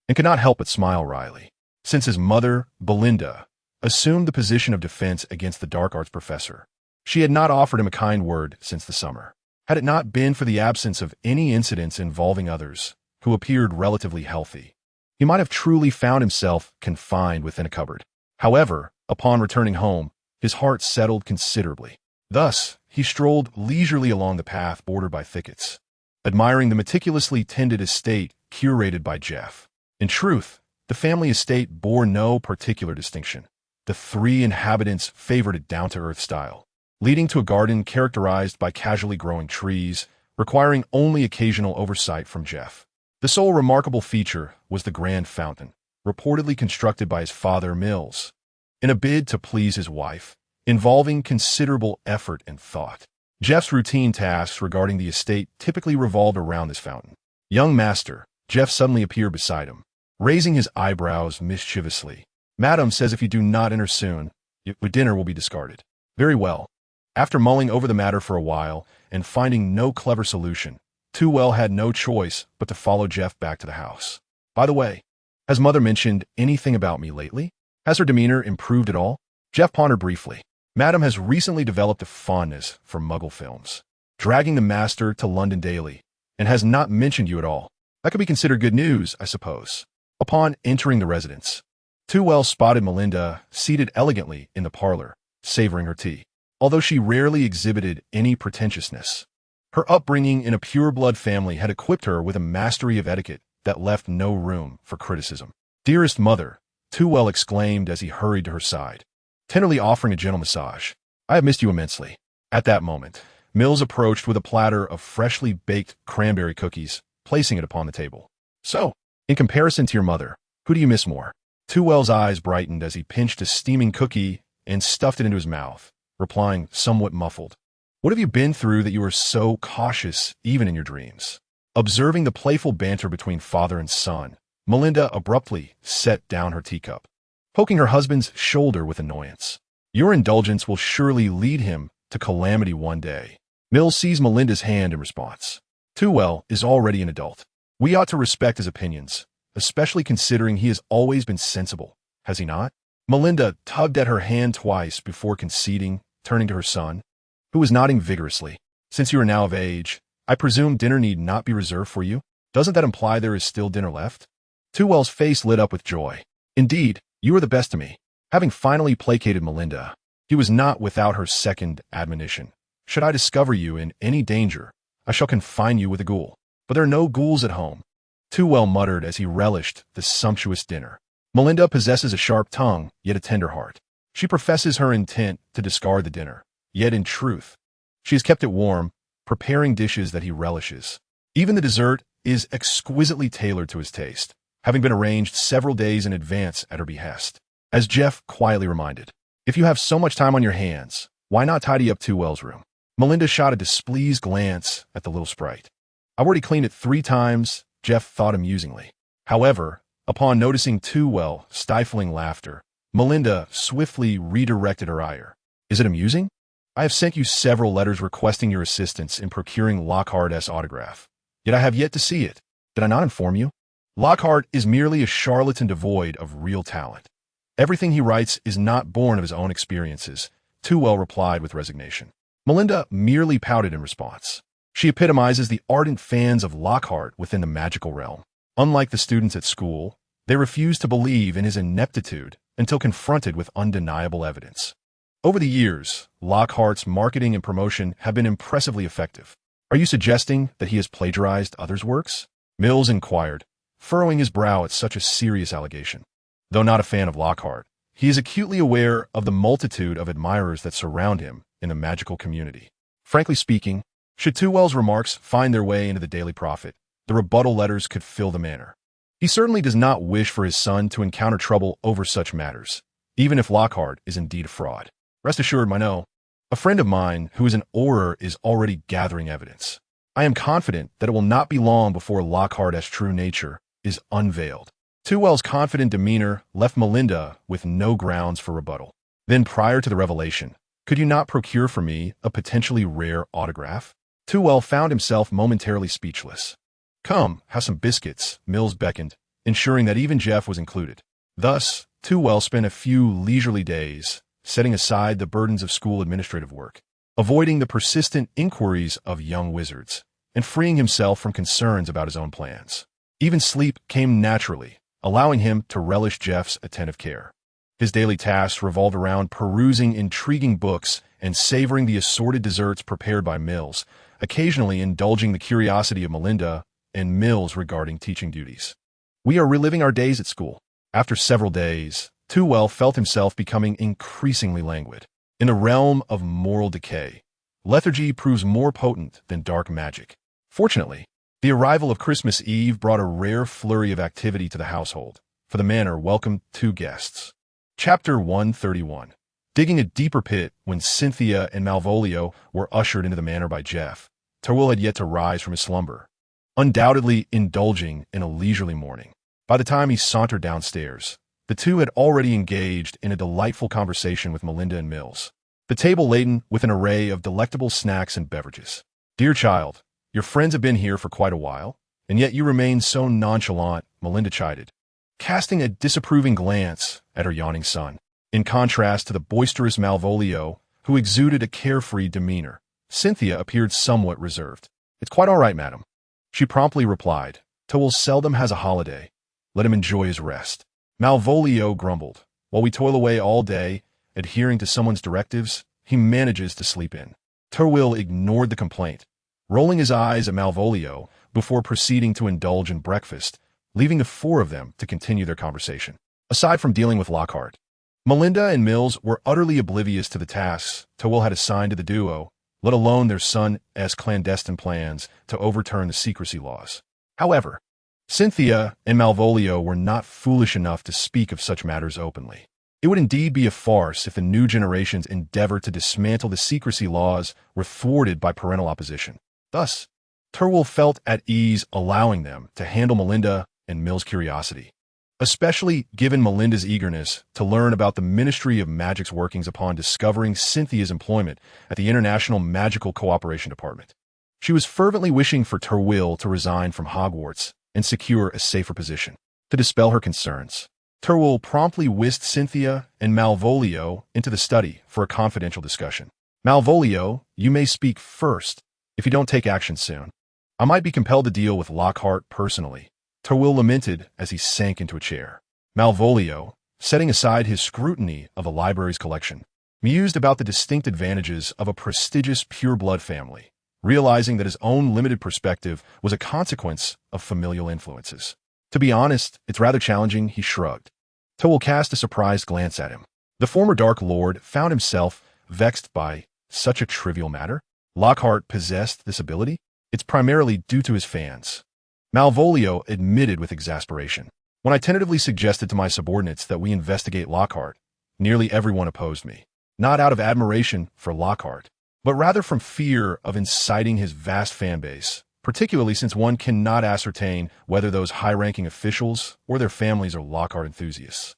[SPEAKER 1] and could not help but smile wryly. Since his mother, Belinda, assumed the position of defense against the dark arts professor, she had not offered him a kind word since the summer. Had it not been for the absence of any incidents involving others who appeared relatively healthy, he might have truly found himself confined within a cupboard. However, upon returning home, his heart settled considerably. Thus, he strolled leisurely along the path bordered by thickets, admiring the meticulously tended estate curated by Jeff. In truth, the family estate bore no particular distinction. The three inhabitants favored a down-to-earth style, leading to a garden characterized by casually growing trees, requiring only occasional oversight from Jeff. The sole remarkable feature was the grand fountain, reportedly constructed by his father Mills, in a bid to please his wife, involving considerable effort and thought. Jeff's routine tasks regarding the estate typically revolved around this fountain. Young master, Jeff suddenly appeared beside him, raising his eyebrows mischievously. Madam says if you do not enter soon, your dinner will be discarded. Very well. After mulling over the matter for a while and finding no clever solution, Too had no choice but to follow Jeff back to the house. By the way, has Mother mentioned anything about me lately? Has her demeanor improved at all? Jeff pondered briefly. Madam has recently developed a fondness for Muggle films, dragging the master to London daily, and has not mentioned you at all. That could be considered good news, I suppose. Upon entering the residence, Too spotted Melinda seated elegantly in the parlor, savoring her tea. Although she rarely exhibited any pretentiousness, her upbringing in a pure-blood family had equipped her with a mastery of etiquette that left no room for criticism. "Dearest mother," Too exclaimed as he hurried to her side, tenderly offering a gentle massage. "I have missed you immensely." At that moment, Mills approached with a platter of freshly baked cranberry cookies, placing it upon the table. "So, in comparison to your mother, who do you miss more?" Too eyes brightened as he pinched a steaming cookie and stuffed it into his mouth, replying somewhat muffled. "What have you been through that you are so cautious even in your dreams?" Observing the playful banter between father and son, Melinda abruptly set down her teacup, poking her husband's shoulder with annoyance. "Your indulgence will surely lead him to calamity one day." Mills seized Melinda's hand in response. "Too is already an adult. We ought to respect his opinions, especially considering he has always been sensible, has he not?" Melinda tugged at her hand twice before conceding, turning to her son, who was nodding vigorously. "Since you are now of age, I presume dinner need not be reserved for you? Doesn't that imply there is still dinner left?" Too face lit up with joy. "Indeed, you are the best to me." Having finally placated Melinda, he was not without her second admonition. "Should I discover you in any danger, I shall confine you with a ghoul. But there are no ghouls at home." Too muttered as he relished the sumptuous dinner. "Melinda possesses a sharp tongue, yet a tender heart. She professes her intent to discard the dinner, yet in truth, she has kept it warm, preparing dishes that he relishes. Even the dessert is exquisitely tailored to his taste, having been arranged several days in advance at her behest." As Jeff quietly reminded, "If you have so much time on your hands, why not tidy up Too room?" Melinda shot a displeased glance at the little sprite. "I've already cleaned it 3 times, Jeff thought amusingly. However, upon noticing Too stifling laughter, Melinda swiftly redirected her ire. "Is it amusing? I have sent you several letters requesting your assistance in procuring Lockhart's autograph, yet I have yet to see it. Did I not inform you? Lockhart is merely a charlatan devoid of real talent. Everything he writes is not born of his own experiences," Too replied with resignation. Melinda merely pouted in response. She epitomizes the ardent fans of Lockhart within the magical realm. Unlike the students at school, they refuse to believe in his ineptitude until confronted with undeniable evidence. Over the years, Lockhart's marketing and promotion have been impressively effective. "Are you suggesting that he has plagiarized others' works?" Mills inquired, furrowing his brow at such a serious allegation. Though not a fan of Lockhart, he is acutely aware of the multitude of admirers that surround him in the magical community. Frankly speaking, should Too remarks find their way into the Daily Prophet, the rebuttal letters could fill the manor. He certainly does not wish for his son to encounter trouble over such matters, even if Lockhart is indeed a fraud. Rest assured, a friend of mine who is an Auror is already gathering evidence. I am confident that it will not be long before Lockhart's true nature is unveiled." Too confident demeanor left Melinda with no grounds for rebuttal. "Then prior to the revelation, could you not procure for me a potentially rare autograph?" Too found himself momentarily speechless. "Come, have some biscuits," Mills beckoned, ensuring that even Jeff was included. Thus, Too spent a few leisurely days, setting aside the burdens of school administrative work, avoiding the persistent inquiries of young wizards, and freeing himself from concerns about his own plans. Even sleep came naturally, allowing him to relish Jeff's attentive care. His daily tasks revolved around perusing intriguing books and savoring the assorted desserts prepared by Mills, occasionally indulging the curiosity of Melinda and Mills regarding teaching duties. "We are reliving our days at school." After several days, Too felt himself becoming increasingly languid. In the realm of moral decay, lethargy proves more potent than dark magic. Fortunately, the arrival of Christmas Eve brought a rare flurry of activity to the household, for the manor welcomed 2 guests. Chapter 131. Digging a deeper pit when Cynthia and Malvolio were ushered into the manor by Jeff, Terwill had yet to rise from his slumber. undoubtedly indulging in a leisurely morning. By the time he sauntered downstairs, the two had already engaged in a delightful conversation with Melinda and Mills, the table laden with an array of delectable snacks and beverages. "Dear child, your friends have been here for quite a while, and yet you remain so nonchalant," Melinda chided, casting a disapproving glance at her yawning son. In contrast to the boisterous Malvolio, who exuded a carefree demeanor, Cynthia appeared somewhat reserved. "It's quite all right, madam," she promptly replied. "Towell seldom has a holiday. Let him enjoy his rest." Malvolio grumbled. "While we toil away all day, adhering to someone's directives, he manages to sleep in." Towell ignored the complaint, rolling his eyes at Malvolio before proceeding to indulge in breakfast, leaving the four of them to continue their conversation. Aside from dealing with Lockhart, Melinda and Mills were utterly oblivious to the tasks Towell had assigned to the duo, let alone their son's clandestine plans to overturn the secrecy laws. However, Cynthia and Malvolio were not foolish enough to speak of such matters openly. It would indeed be a farce if the new generation's endeavor to dismantle the secrecy laws were thwarted by parental opposition. Thus, Towell felt at ease allowing them to handle Melinda and Mills' curiosity, especially given Melinda's eagerness to learn about the Ministry of Magic's workings upon discovering Cynthia's employment at the International Magical Cooperation Department. She was fervently wishing for Towell to resign from Hogwarts and secure a safer position. To dispel her concerns, Towell promptly whisked Cynthia and Malvolio into the study for a confidential discussion. "Malvolio, you may speak first if you don't take action soon. I might be compelled to deal with Lockhart personally," Towell lamented as he sank into a chair. Malvolio, setting aside his scrutiny of the library's collection, mused about the distinct advantages of a prestigious pure-blood family, realizing that his own limited perspective was a consequence of familial influences. "To be honest, it's rather challenging," he shrugged. Towell cast a surprised glance at him. The former Dark Lord found himself vexed by such a trivial matter. Lockhart possessed this ability? "It's primarily due to his fans," Malvolio admitted with exasperation. "When I tentatively suggested to my subordinates that we investigate Lockhart, nearly everyone opposed me. Not out of admiration for Lockhart, but rather from fear of inciting his vast fan base, particularly since one cannot ascertain whether those high-ranking officials or their families are Lockhart enthusiasts.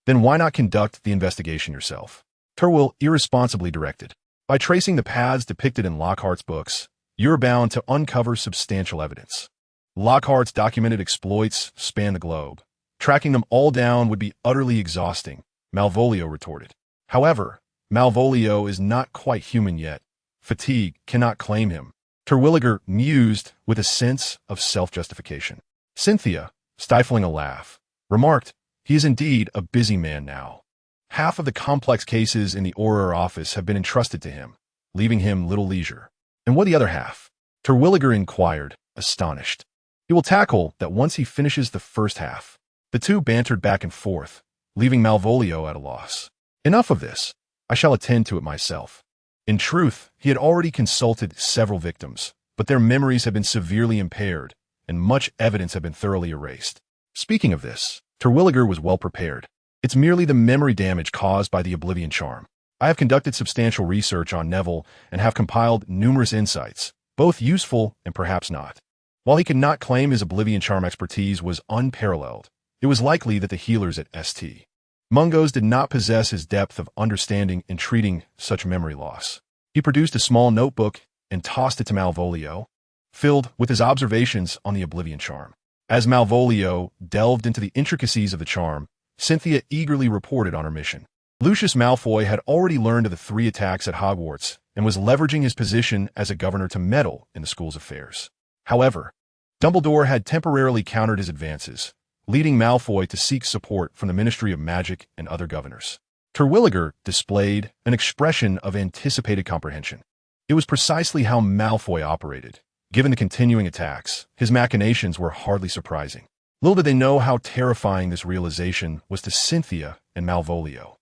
[SPEAKER 1] Then why not conduct the investigation yourself?" Towell irresponsibly directed. "By tracing the paths depicted in Lockhart's books, you're bound to uncover substantial evidence. Lockhart's documented exploits span the globe. Tracking them all down would be utterly exhausting," Malvolio retorted. However, Malvolio is not quite human yet. Fatigue cannot claim him. Terwilliger mused with a sense of self-justification. Cynthia, stifling a laugh, remarked, "He is indeed a busy man now. Half of the complex cases in the Auror office have been entrusted to him, leaving him little leisure." "And what the other half?" Terwilliger inquired, astonished. "He will tackle that once he finishes the first half." The two bantered back and forth, leaving Malvolio at a loss. "Enough of this. I shall attend to it myself." In truth, he had already consulted several victims, but their memories had been severely impaired, and much evidence had been thoroughly erased. Speaking of this, Terwilliger was well prepared. "It's merely the memory damage caused by the Oblivion Charm. I have conducted substantial research on Neville and have compiled numerous insights, both useful and perhaps not." While he could not claim his Oblivion Charm expertise was unparalleled, it was likely that the healers at St. Mungo's did not possess his depth of understanding in treating such memory loss. He produced a small notebook and tossed it to Malvolio, filled with his observations on the Oblivion Charm. As Malvolio delved into the intricacies of the charm, Cynthia eagerly reported on her mission. Lucius Malfoy had already learned of the 3 attacks at Hogwarts and was leveraging his position as a governor to meddle in the school's affairs. However, Dumbledore had temporarily countered his advances, leading Malfoy to seek support from the Ministry of Magic and other governors. Terwilliger displayed an expression of anticipated comprehension. It was precisely how Malfoy operated. Given the continuing attacks, his machinations were hardly surprising. Little did they know how terrifying this realization was to Cynthia and Malvolio.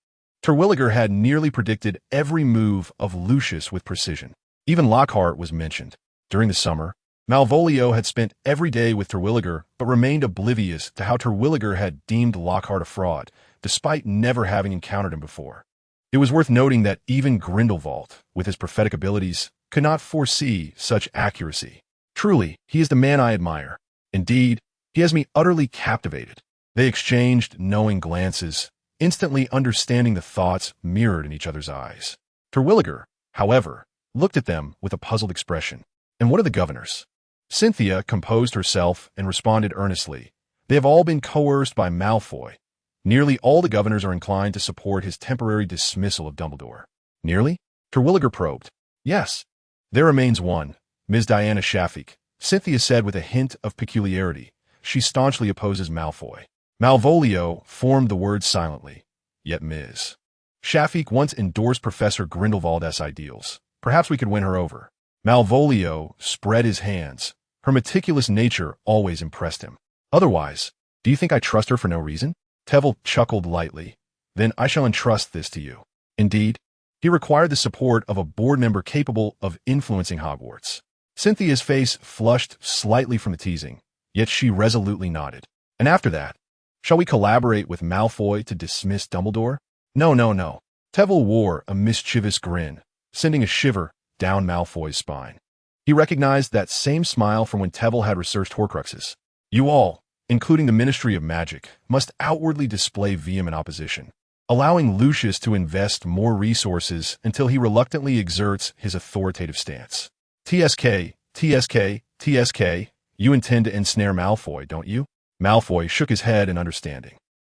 [SPEAKER 1] Terwilliger had nearly predicted every move of Lucius with precision. Even Lockhart was mentioned. During the summer, Malvolio had spent every day with Terwilliger, but remained oblivious to how Terwilliger had deemed Lockhart a fraud, despite never having encountered him before. It was worth noting that even Grindelwald, with his prophetic abilities, could not foresee such accuracy. Truly, he is the man I admire. Indeed, he has me utterly captivated. They exchanged knowing glances, instantly understanding the thoughts mirrored in each other's eyes. Terwilliger, however, looked at them with a puzzled expression. And what are the governors? Cynthia composed herself and responded earnestly. They have all been coerced by Malfoy. Nearly all the governors are inclined to support his temporary dismissal of Dumbledore. Nearly? Terwilliger probed. Yes. There remains one, Ms. Diana Shafik, Cynthia said with a hint of peculiarity. She staunchly opposes Malfoy. Malvolio formed the words silently. Yet Ms. Shafik once endorsed Professor Grindelwald's ideals. Perhaps we could win her over. Malvolio spread his hands. Her meticulous nature always impressed him. Otherwise, do you think I trust her for no reason? Tevel chuckled lightly. Then I shall entrust this to you. Indeed, he required the support of a board member capable of influencing Hogwarts. Cynthia's face flushed slightly from the teasing, yet she resolutely nodded. And after that, shall we collaborate with Malfoy to dismiss Dumbledore? No, no, no. Tevel wore a mischievous grin, sending a shiver down Malfoy's spine. He recognized that same smile from when Tevel had researched Horcruxes. You all, including the Ministry of Magic, must outwardly display vehement opposition, allowing Lucius to invest more resources until he reluctantly exerts his authoritative stance. TSK, TSK, TSK, you intend to ensnare Malfoy, don't you? Malfoy shook his head in understanding.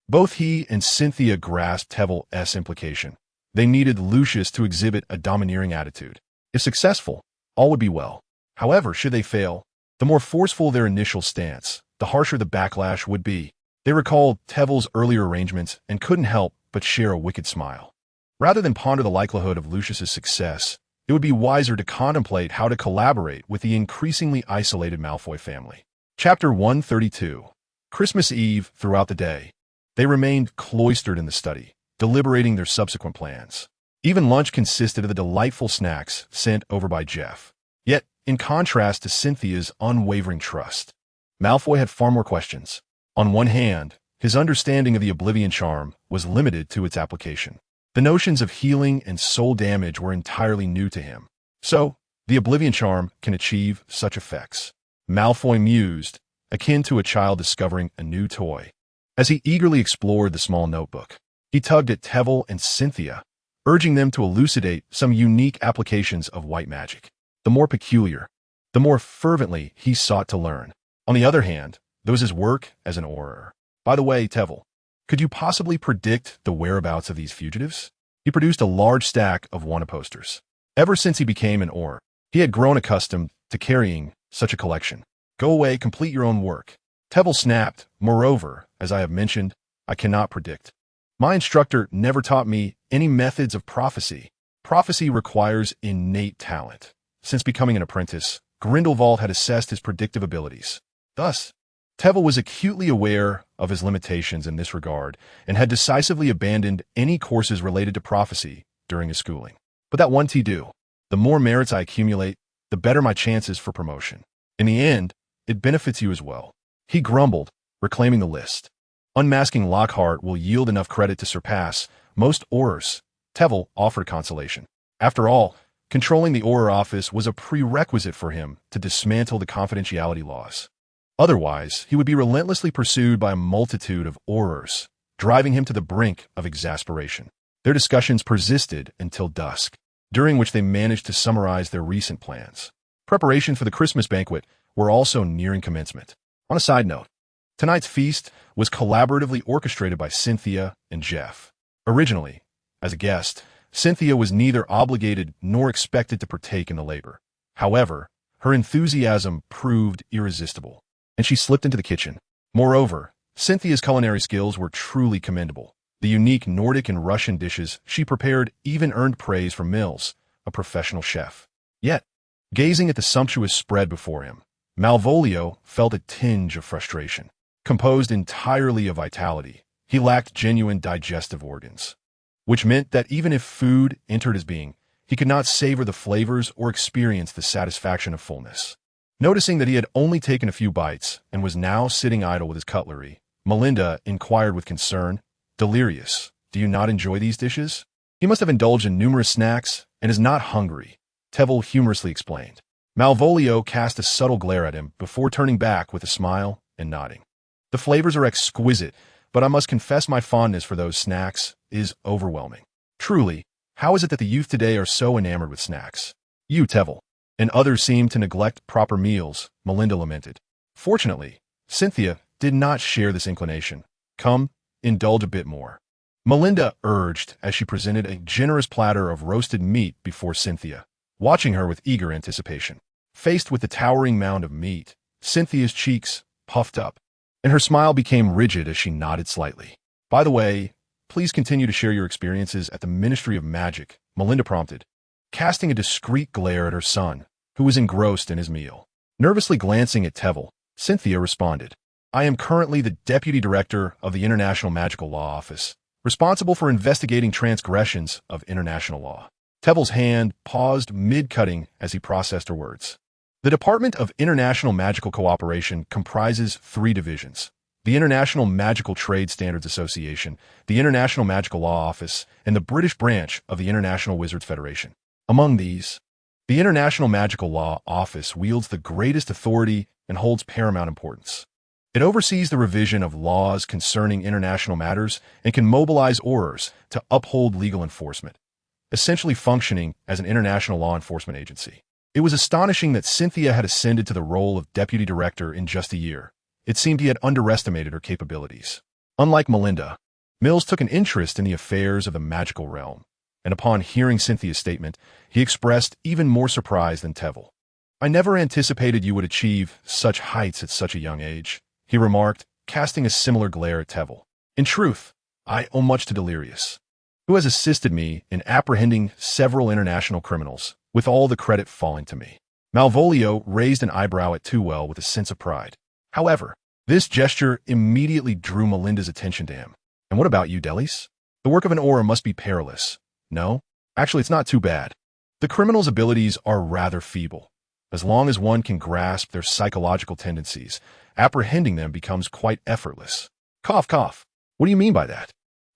[SPEAKER 1] Both he and Cynthia grasped Tevel's implication. They needed Lucius to exhibit a domineering attitude. If successful, all would be well. However, should they fail, the more forceful their initial stance, the harsher the backlash would be. They recalled Tevel's earlier arrangements and couldn't help but share a wicked smile. Rather than ponder the likelihood of Lucius's success, it would be wiser to contemplate how to collaborate with the increasingly isolated Malfoy family. Chapter 132. Christmas Eve. Throughout the day, they remained cloistered in the study, deliberating their subsequent plans. Even lunch consisted of the delightful snacks sent over by Jeff. Yet, in contrast to Cynthia's unwavering trust, Malfoy had far more questions. On one hand, his understanding of the Oblivion Charm was limited to its application. The notions of healing and soul damage were entirely new to him. So, the Oblivion Charm can achieve such effects. Malfoy mused, akin to a child discovering a new toy. As he eagerly explored the small notebook, he tugged at Tevel and Cynthia, urging them to elucidate some unique applications of white magic. The more peculiar, the more fervently he sought to learn. On the other hand, there was his work as an Auror. By the way, Tevel, could you possibly predict the whereabouts of these fugitives? He produced a large stack of wanted posters. Ever since he became an Auror, he had grown accustomed to carrying such a collection. Go away, complete your own work. Tevel snapped. Moreover, as I have mentioned, I cannot predict. My instructor never taught me any methods of prophecy. Prophecy requires innate talent. Since becoming an apprentice, Grindelwald had assessed his predictive abilities. Thus, Tevel was acutely aware of his limitations in this regard and had decisively abandoned any courses related to prophecy during his schooling. But that won't do. The more merits I accumulate, the better my chances for promotion. In the end, it benefits you as well. He grumbled, reclaiming the list. Unmasking Lockhart will yield enough credit to surpass most Aurors. Tevel offered consolation. After all, controlling the Auror office was a prerequisite for him to dismantle the confidentiality laws. Otherwise, he would be relentlessly pursued by a multitude of Aurors, driving him to the brink of exasperation. Their discussions persisted until dusk, during which they managed to summarize their recent plans. Preparation for the Christmas banquet were also nearing commencement. On a side note, tonight's feast was collaboratively orchestrated by Cynthia and Jeff. Originally, as a guest, Cynthia was neither obligated nor expected to partake in the labor. However, her enthusiasm proved irresistible, and she slipped into the kitchen. Moreover, Cynthia's culinary skills were truly commendable. The unique Nordic and Russian dishes she prepared even earned praise from Mills, a professional chef. Yet, gazing at the sumptuous spread before him, Malvolio felt a tinge of frustration. Composed entirely of vitality, he lacked genuine digestive organs, which meant that even if food entered his being, he could not savor the flavors or experience the satisfaction of fullness. Noticing that he had only taken a few bites and was now sitting idle with his cutlery, Melinda inquired with concern, "Delirious, do you not enjoy these dishes?" "He must have indulged in numerous snacks and is not hungry," Tevel humorously explained. Malvolio cast a subtle glare at him before turning back with a smile and nodding. The flavors are exquisite, but I must confess my fondness for those snacks is overwhelming. Truly, how is it that the youth today are so enamored with snacks? You, Tevel, and others seem to neglect proper meals, Melinda lamented. Fortunately, Cynthia did not share this inclination. Come, indulge a bit more. Melinda urged as she presented a generous platter of roasted meat before Cynthia, watching her with eager anticipation. Faced with the towering mound of meat, Cynthia's cheeks puffed up, and her smile became rigid as she nodded slightly. By the way, please continue to share your experiences at the Ministry of Magic, Melinda prompted, casting a discreet glare at her son, who was engrossed in his meal. Nervously glancing at Tevel, Cynthia responded, I am currently the Deputy Director of the International Magical Law Office, responsible for investigating transgressions of international law. Tevel's hand paused mid-cutting as he processed her words. The Department of International Magical Cooperation comprises 3 divisions: the International Magical Trade Standards Association, the International Magical Law Office, and the British branch of the International Wizards Federation. Among these, the International Magical Law Office wields the greatest authority and holds paramount importance. It oversees the revision of laws concerning international matters and can mobilize aurors to uphold legal enforcement, essentially functioning as an international law enforcement agency. It was astonishing that Cynthia had ascended to the role of deputy director in just a year. It seemed he had underestimated her capabilities. Unlike Melinda, Mills took an interest in the affairs of the magical realm, and upon hearing Cynthia's statement, he expressed even more surprise than Tevel. I never anticipated you would achieve such heights at such a young age, he remarked, casting a similar glare at Tevel. In truth, I owe much to Delirious, who has assisted me in apprehending several international criminals, with all the credit falling to me. Malvolio raised an eyebrow at Tewell with a sense of pride. However, this gesture immediately drew Melinda's attention to him. And what about you, Delis? The work of an auror must be perilous. No? Actually, it's not too bad. The criminal's abilities are rather feeble. As long as one can grasp their psychological tendencies, apprehending them becomes quite effortless. Cough, cough. What do you mean by that?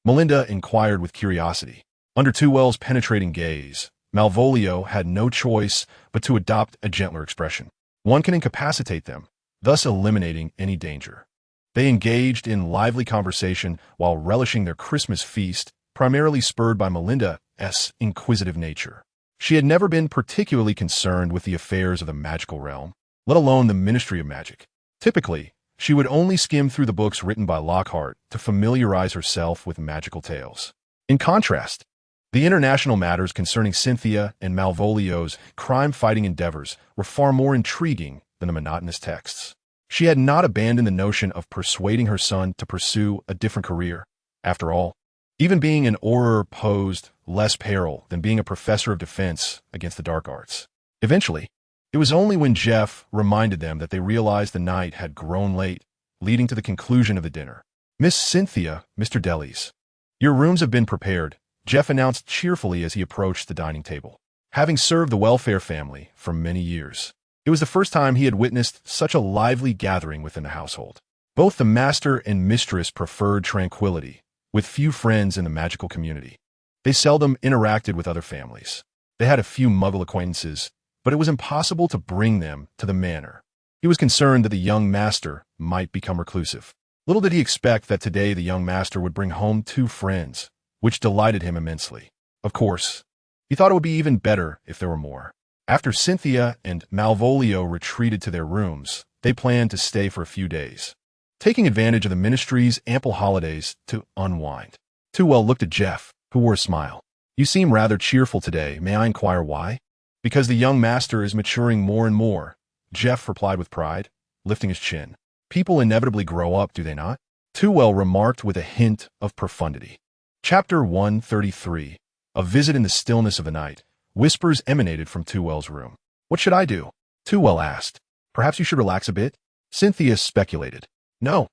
[SPEAKER 1] Melinda inquired with curiosity. Under Tewell's penetrating gaze, Malvolio had no choice but to adopt a gentler expression. One can incapacitate them, thus eliminating any danger. They engaged in lively conversation while relishing their Christmas feast, primarily spurred by Melinda's inquisitive nature. She had never been particularly concerned with the affairs of the magical realm, let alone the Ministry of Magic. Typically, she would only skim through the books written by Lockhart to familiarize herself with magical tales. In contrast, the international matters concerning Cynthia and Malvolio's crime-fighting endeavors were far more intriguing than the monotonous texts. She had not abandoned the notion of persuading her son to pursue a different career. After all, even being an auror posed less peril than being a professor of defense against the dark arts. Eventually, it was only when Jeff reminded them that they realized the night had grown late, leading to the conclusion of the dinner. Miss Cynthia, Mr. Delis, your rooms have been prepared, Jeff announced cheerfully as he approached the dining table. Having served the welfare family for many years, it was the first time he had witnessed such a lively gathering within the household. Both the master and mistress preferred tranquility, with few friends in the magical community. They seldom interacted with other families. They had a few Muggle acquaintances, but it was impossible to bring them to the manor. He was concerned that the young master might become reclusive. Little did he expect that today the young master would bring home 2 friends, which delighted him immensely. Of course, he thought it would be even better if there were more. After Cynthia and Malvolio retreated to their rooms, they planned to stay for a few days, taking advantage of the ministry's ample holidays to unwind. Tewell looked at Jeff, who wore a smile. You seem rather cheerful today. May I inquire why? Because the young master is maturing more and more, Jeff replied with pride, lifting his chin. People inevitably grow up, do they not? Tewell remarked with a hint of profundity. Chapter 133. A Visit in the Stillness of the Night. Whispers emanated from Tewell's room. What should I do? Tewell asked. Perhaps you should relax a bit? Cynthia speculated. No,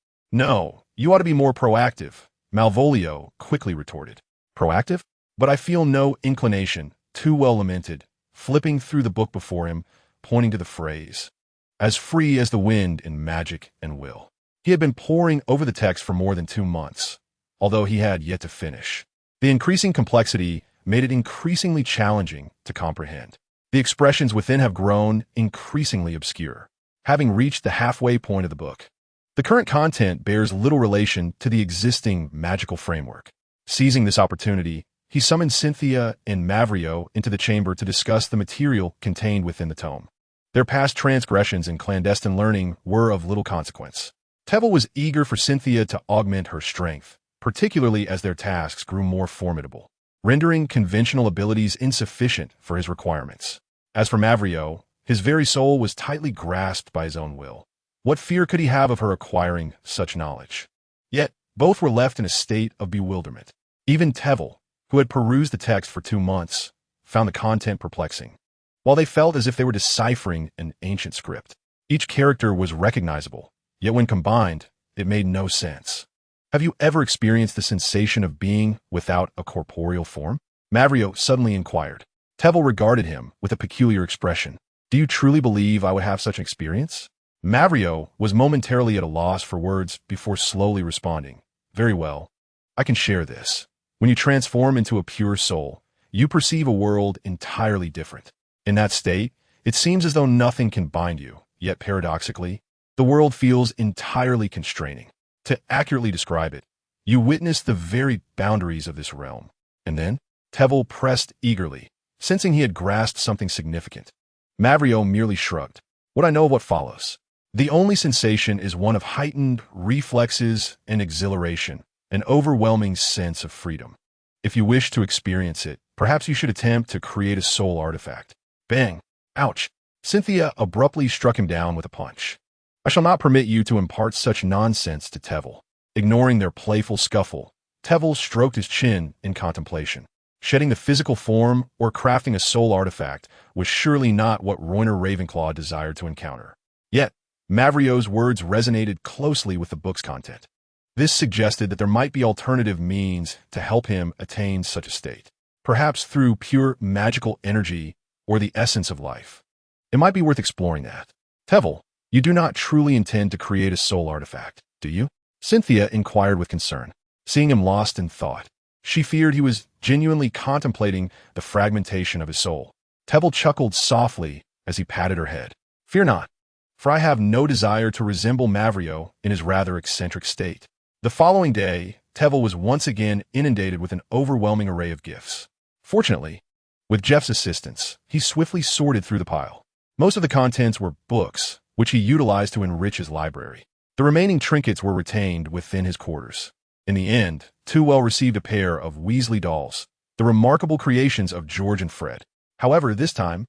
[SPEAKER 1] you ought to be more proactive, Malvolio quickly retorted. Proactive? But I feel no inclination, Tewell lamented, flipping through the book before him, pointing to the phrase, as free as the wind in magic and will. He had been poring over the text for more than 2 months, although he had yet to finish. The increasing complexity made it increasingly challenging to comprehend. The expressions within have grown increasingly obscure, having reached the halfway point of the book. The current content bears little relation to the existing magical framework. Seizing this opportunity, he summoned Cynthia and Mavrio into the chamber to discuss the material contained within the tome. Their past transgressions and clandestine learning were of little consequence. Tevel was eager for Cynthia to augment her strength, particularly as their tasks grew more formidable, rendering conventional abilities insufficient for his requirements. As for Mavrio, his very soul was tightly grasped by his own will. What fear could he have of her acquiring such knowledge? Yet, both were left in a state of bewilderment. Even Tevel, who had perused the text for 2 months, found the content perplexing. While they felt as if they were deciphering an ancient script, each character was recognizable, yet when combined, it made no sense. Have you ever experienced the sensation of being without a corporeal form? Mavrio suddenly inquired. Tevel regarded him with a peculiar expression. Do you truly believe I would have such an experience? Mavrio was momentarily at a loss for words before slowly responding. Very well. I can share this. When you transform into a pure soul, you perceive a world entirely different. In that state, it seems as though nothing can bind you, yet paradoxically, the world feels entirely constraining. To accurately describe it, you witness the very boundaries of this realm. And then, Tevel pressed eagerly, sensing he had grasped something significant. Mavrio merely shrugged. What I know of what follows. The only sensation is one of heightened reflexes and exhilaration, an overwhelming sense of freedom. If you wish to experience it, perhaps you should attempt to create a soul artifact. Bang! Ouch! Cynthia abruptly struck him down with a punch. I shall not permit you to impart such nonsense to Tevel. Ignoring their playful scuffle, Tevel stroked his chin in contemplation. Shedding the physical form or crafting a soul artifact was surely not what Royner Ravenclaw desired to encounter. Yet, Mavrio's words resonated closely with the book's content. This suggested that there might be alternative means to help him attain such a state, perhaps through pure magical energy or the essence of life. It might be worth exploring that. Tevel, you do not truly intend to create a soul artifact, do you? Cynthia inquired with concern, seeing him lost in thought. She feared he was genuinely contemplating the fragmentation of his soul. Tevel chuckled softly as he patted her head. Fear not, for I have no desire to resemble Mavrio in his rather eccentric state. The following day, Tevel was once again inundated with an overwhelming array of gifts. Fortunately, with Jeff's assistance, he swiftly sorted through the pile. Most of the contents were books, which he utilized to enrich his library. The remaining trinkets were retained within his quarters. In the end, Tewell received a pair of Weasley dolls, the remarkable creations of George and Fred. However, this time,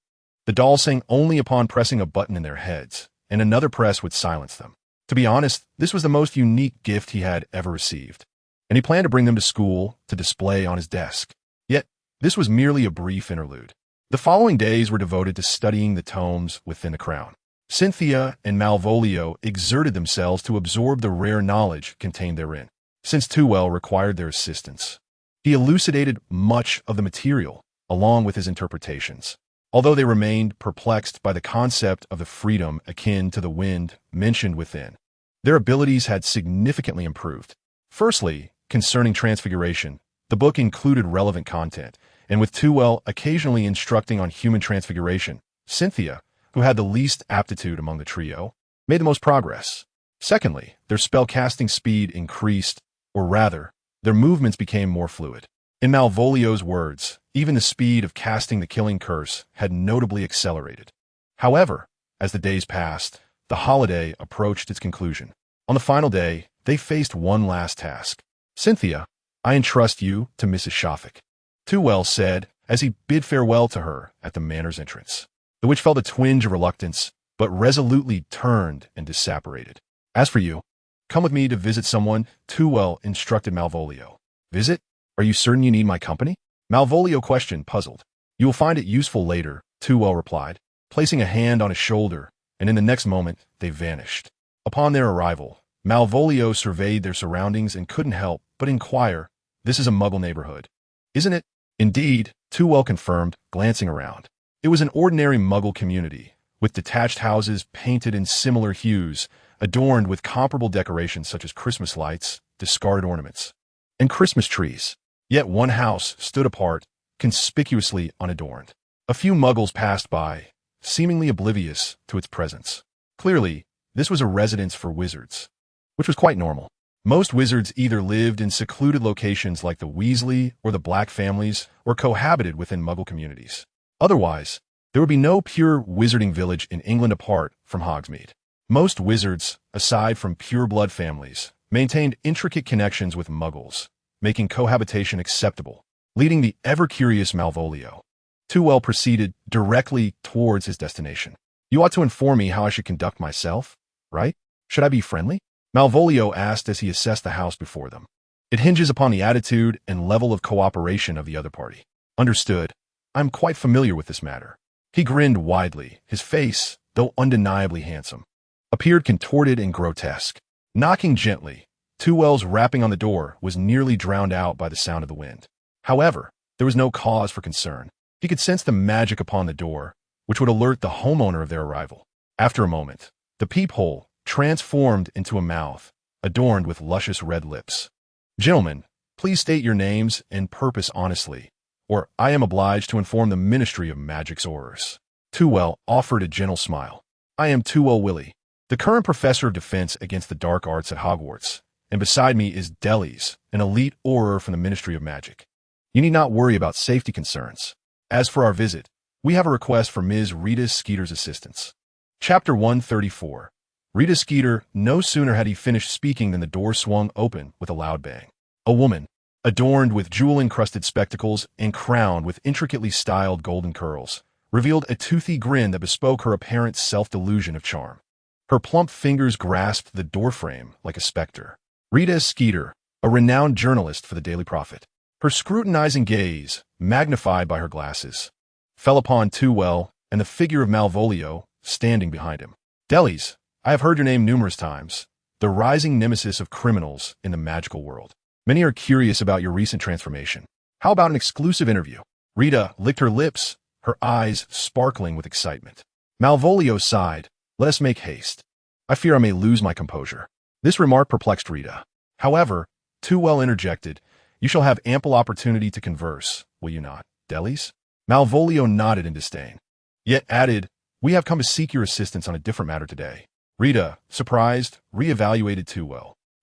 [SPEAKER 1] the dolls sang only upon pressing a button in their heads, and another press would silence them. To be honest, this was the most unique gift he had ever received, and he planned to bring them to school to display on his desk. Yet, this was merely a brief interlude. The following days were devoted to studying the tomes within the crown. Cynthia and Malvolio exerted themselves to absorb the rare knowledge contained therein, since Tewell required their assistance. He elucidated much of the material, along with his interpretations, although they remained perplexed by the concept of the freedom akin to the wind mentioned within. Their abilities had significantly improved. Firstly, concerning transfiguration, the book included relevant content, and with Tewell occasionally instructing on human transfiguration, Cynthia, who had the least aptitude among the trio, made the most progress. Secondly, their spellcasting speed increased, or rather, their movements became more fluid. In Malvolio's words, even the speed of casting the killing curse had notably accelerated. However, as the days passed, the holiday approached its conclusion. On the final day, they faced one last task. Cynthia, I entrust you to Mrs. Shafik, Tewell said as he bid farewell to her at the manor's entrance. The witch felt a twinge of reluctance, but resolutely turned and disapparated. As for you, come with me to visit someone, Tewell instructed Malvolio. Visit? Are you certain you need my company? Malvolio questioned, puzzled. You will find it useful later, Tewell replied, placing a hand on his shoulder, and in the next moment, they vanished. Upon their arrival, Malvolio surveyed their surroundings and couldn't help but inquire, this is a Muggle neighborhood, isn't it? Indeed, Tewell confirmed, glancing around. It was an ordinary Muggle community, with detached houses painted in similar hues, adorned with comparable decorations such as Christmas lights, discarded ornaments, and Christmas trees. Yet one house stood apart, conspicuously unadorned. A few Muggles passed by, seemingly oblivious to its presence. Clearly, this was a residence for wizards, which was quite normal. Most wizards either lived in secluded locations like the Weasley or the Black families or cohabited within Muggle communities. Otherwise, there would be no pure wizarding village in England apart from Hogsmeade. Most wizards, aside from pure-blood families, maintained intricate connections with Muggles, making cohabitation acceptable, leading the ever-curious Malvolio. Too proceeded directly towards his destination. You ought to inform me how I should conduct myself, right? Should I be friendly? Malvolio asked as he assessed the house before them. It hinges upon the attitude and level of cooperation of the other party. Understood. I'm quite familiar with this matter. He grinned widely. His face, though undeniably handsome, appeared contorted and grotesque. Knocking gently, Too's rapping on the door was nearly drowned out by the sound of the wind. However, there was no cause for concern. He could sense the magic upon the door, which would alert the homeowner of their arrival. After a moment, the peephole transformed into a mouth, adorned with luscious red lips. Gentlemen, please state your names and purpose honestly, or I am obliged to inform the Ministry of Magic's orders. Too offered a gentle smile. I am Too Willie, the current professor of defense against the dark arts at Hogwarts, and beside me is Delis, an elite auror from the Ministry of Magic. You need not worry about safety concerns. As for our visit, we have a request for Ms. Rita Skeeter's assistance. Chapter 134. Rita Skeeter, no sooner had he finished speaking than the door swung open with a loud bang. A woman, adorned with jewel-encrusted spectacles and crowned with intricately styled golden curls, revealed a toothy grin that bespoke her apparent self-delusion of charm. Her plump fingers grasped the doorframe like a specter. Rita Skeeter, a renowned journalist for the Daily Prophet. Her scrutinizing gaze, magnified by her glasses, fell upon Too and the figure of Malvolio standing behind him. Delis, I have heard your name numerous times, the rising nemesis of criminals in the magical world. Many are curious about your recent transformation. How about an exclusive interview? Rita licked her lips, her eyes sparkling with excitement. Malvolio sighed. Let us make haste. I fear I may lose my composure. This remark perplexed Rita. However, Too interjected. You shall have ample opportunity to converse, will you not, Delis? Malvolio nodded in disdain, yet added, we have come to seek your assistance on a different matter today. Rita, surprised, re-evaluated Too.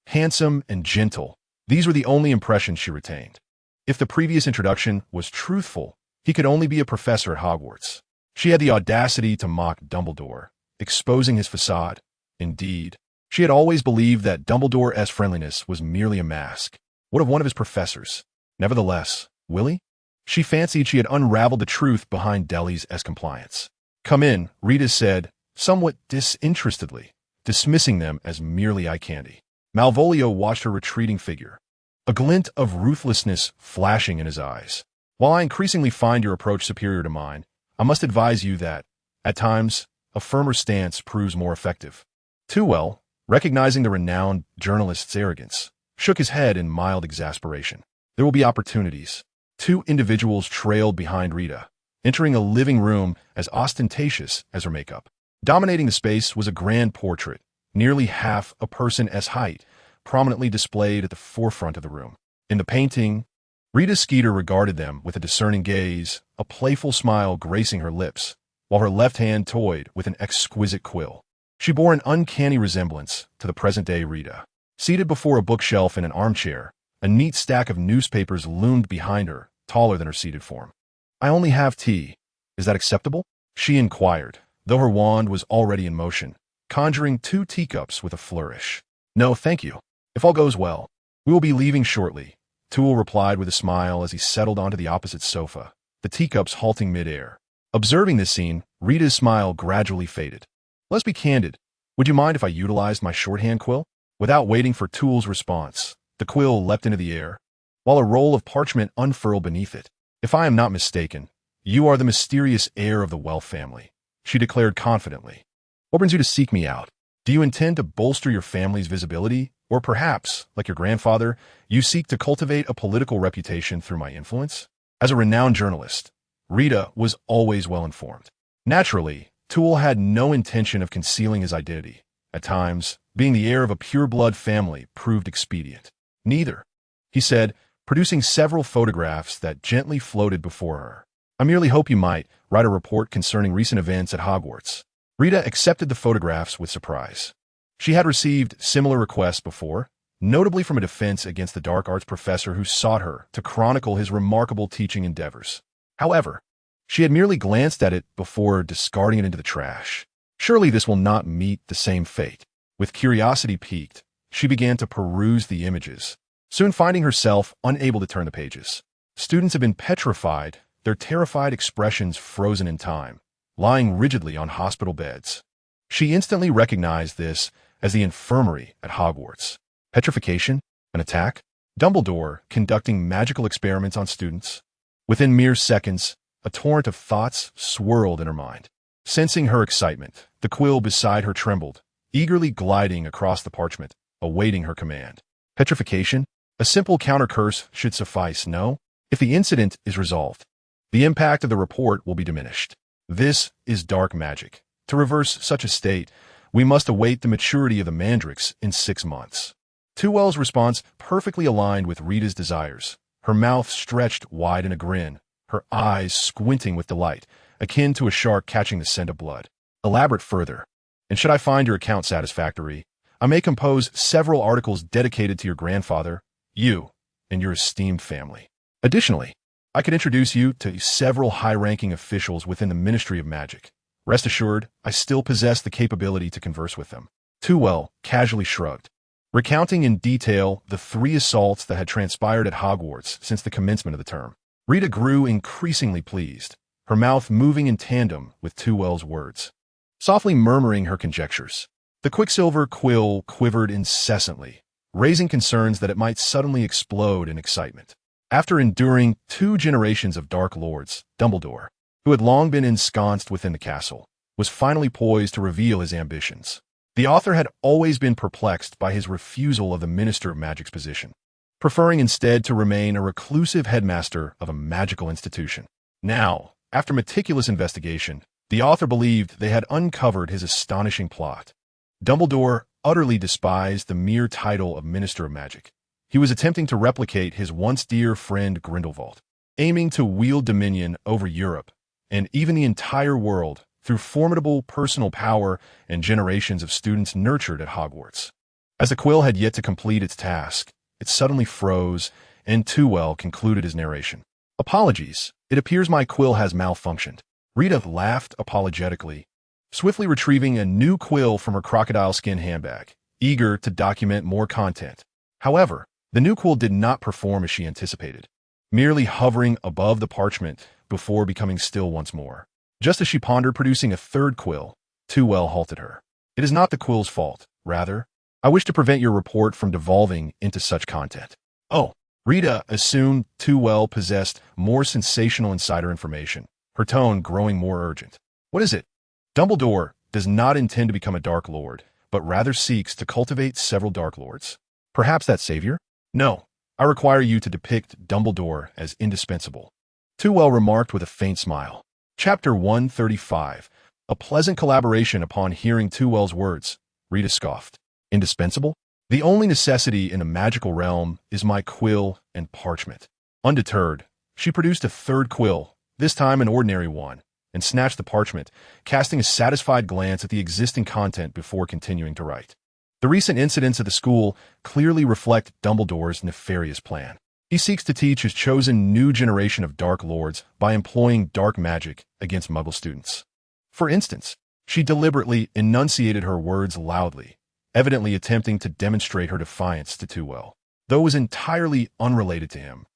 [SPEAKER 1] Handsome and gentle, these were the only impressions she retained. If the previous introduction was truthful, he could only be a professor at Hogwarts. She had the audacity to mock Dumbledore, exposing his facade. Indeed, she had always believed that Dumbledore's friendliness was merely a mask. What of one of his professors? Nevertheless, Willie? She fancied she had unraveled the truth behind Delis' compliance. Come in, Rita said, somewhat disinterestedly, dismissing them as merely eye candy. Malvolio watched her retreating figure, a glint of ruthlessness flashing in his eyes. While I increasingly find your approach superior to mine, I must advise you that, at times, a firmer stance proves more effective. Too, recognizing the renowned journalist's arrogance, shook his head in mild exasperation. There will be opportunities. Two individuals trailed behind Rita, entering a living room as ostentatious as her makeup. Dominating the space was a grand portrait, nearly half a person's height, prominently displayed at the forefront of the room. In the painting, Rita Skeeter regarded them with a discerning gaze, a playful smile gracing her lips, while her left hand toyed with an exquisite quill. She bore an uncanny resemblance to the present-day Rita. Seated before a bookshelf in an armchair, a neat stack of newspapers loomed behind her, taller than her seated form. I only have tea. Is that acceptable? She inquired, though her wand was already in motion, conjuring 2 teacups with a flourish. No, thank you. If all goes well, we will be leaving shortly, Toole replied with a smile as he settled onto the opposite sofa, the teacups halting mid-air. Observing this scene, Rita's smile gradually faded. Let's be candid. Would you mind if I utilized my shorthand quill? Without waiting for Toole's response, the quill leapt into the air, while a roll of parchment unfurled beneath it. If I am not mistaken, you are the mysterious heir of the Welf family, she declared confidently. What brings you to seek me out? Do you intend to bolster your family's visibility, or perhaps, like your grandfather, you seek to cultivate a political reputation through my influence? As a renowned journalist, Rita was always well informed. Naturally, Toole had no intention of concealing his identity. At times, being the heir of a pure-blood family proved expedient. Neither, he said, producing several photographs that gently floated before her. I merely hope you might write a report concerning recent events at Hogwarts. Rita accepted the photographs with surprise. She had received similar requests before, notably from a defense against the dark arts professor who sought her to chronicle his remarkable teaching endeavors. However, she had merely glanced at it before discarding it into the trash. Surely this will not meet the same fate. With curiosity piqued, she began to peruse the images, soon finding herself unable to turn the pages. Students had been petrified, their terrified expressions frozen in time, lying rigidly on hospital beds. She instantly recognized this as the infirmary at Hogwarts. Petrification? An attack? Dumbledore conducting magical experiments on students? Within mere seconds, a torrent of thoughts swirled in her mind. Sensing her excitement, the quill beside her trembled, eagerly gliding across the parchment, awaiting her command. Petrification? A simple counter-curse should suffice, no? If the incident is resolved, the impact of the report will be diminished. This is dark magic. To reverse such a state, we must await the maturity of the mandrakes in 6 months. Tewell's response perfectly aligned with Rita's desires, her mouth stretched wide in a grin, her eyes squinting with delight, akin to a shark catching the scent of blood. Elaborate further, and should I find your account satisfactory, I may compose several articles dedicated to your grandfather, you, and your esteemed family. Additionally, I could introduce you to several high-ranking officials within the Ministry of Magic. Rest assured, I still possess the capability to converse with them. Tewell casually shrugged, recounting in detail the 3 assaults that had transpired at Hogwarts since the commencement of the term. Rita grew increasingly pleased, her mouth moving in tandem with Tewell's words. Softly murmuring her conjectures, the Quicksilver quill quivered incessantly, raising concerns that it might suddenly explode in excitement. After enduring 2 generations of Dark Lords, Dumbledore, who had long been ensconced within the castle, was finally poised to reveal his ambitions. The author had always been perplexed by his refusal of the Minister of Magic's position, preferring instead to remain a reclusive headmaster of a magical institution. Now, after meticulous investigation, the author believed they had uncovered his astonishing plot. Dumbledore utterly despised the mere title of Minister of Magic. He was attempting to replicate his once dear friend Grindelwald, aiming to wield dominion over Europe and even the entire world through formidable personal power and generations of students nurtured at Hogwarts. As the quill had yet to complete its task, it suddenly froze, and Tewell concluded his narration. Apologies, it appears my quill has malfunctioned. Rita laughed apologetically, swiftly retrieving a new quill from her crocodile skin handbag, eager to document more content. However, the new quill did not perform as she anticipated, merely hovering above the parchment before becoming still once more. Just as she pondered producing a 3rd quill, Tewell halted her. It is not the quill's fault. Rather, I wish to prevent your report from devolving into such content. Oh, Rita assumed Tewell possessed more sensational insider information, her tone growing more urgent. What is it? Dumbledore does not intend to become a Dark Lord, but rather seeks to cultivate several Dark Lords. Perhaps that savior? No, I require you to depict Dumbledore as indispensable. Tewell remarked with a faint smile. Chapter 135. A pleasant collaboration upon hearing Tewell's words. Rita scoffed. Indispensable? The only necessity in the magical realm is my quill and parchment. Undeterred, she produced a 3rd quill, this time an ordinary one, and snatched the parchment, casting a satisfied glance at the existing content before continuing to write. The recent incidents at the school clearly reflect Dumbledore's nefarious plan. He seeks to teach his chosen new generation of Dark Lords by employing dark magic against Muggle students. For instance, she deliberately enunciated her words loudly, evidently attempting to demonstrate her defiance to Tewell. Though it was entirely unrelated to him,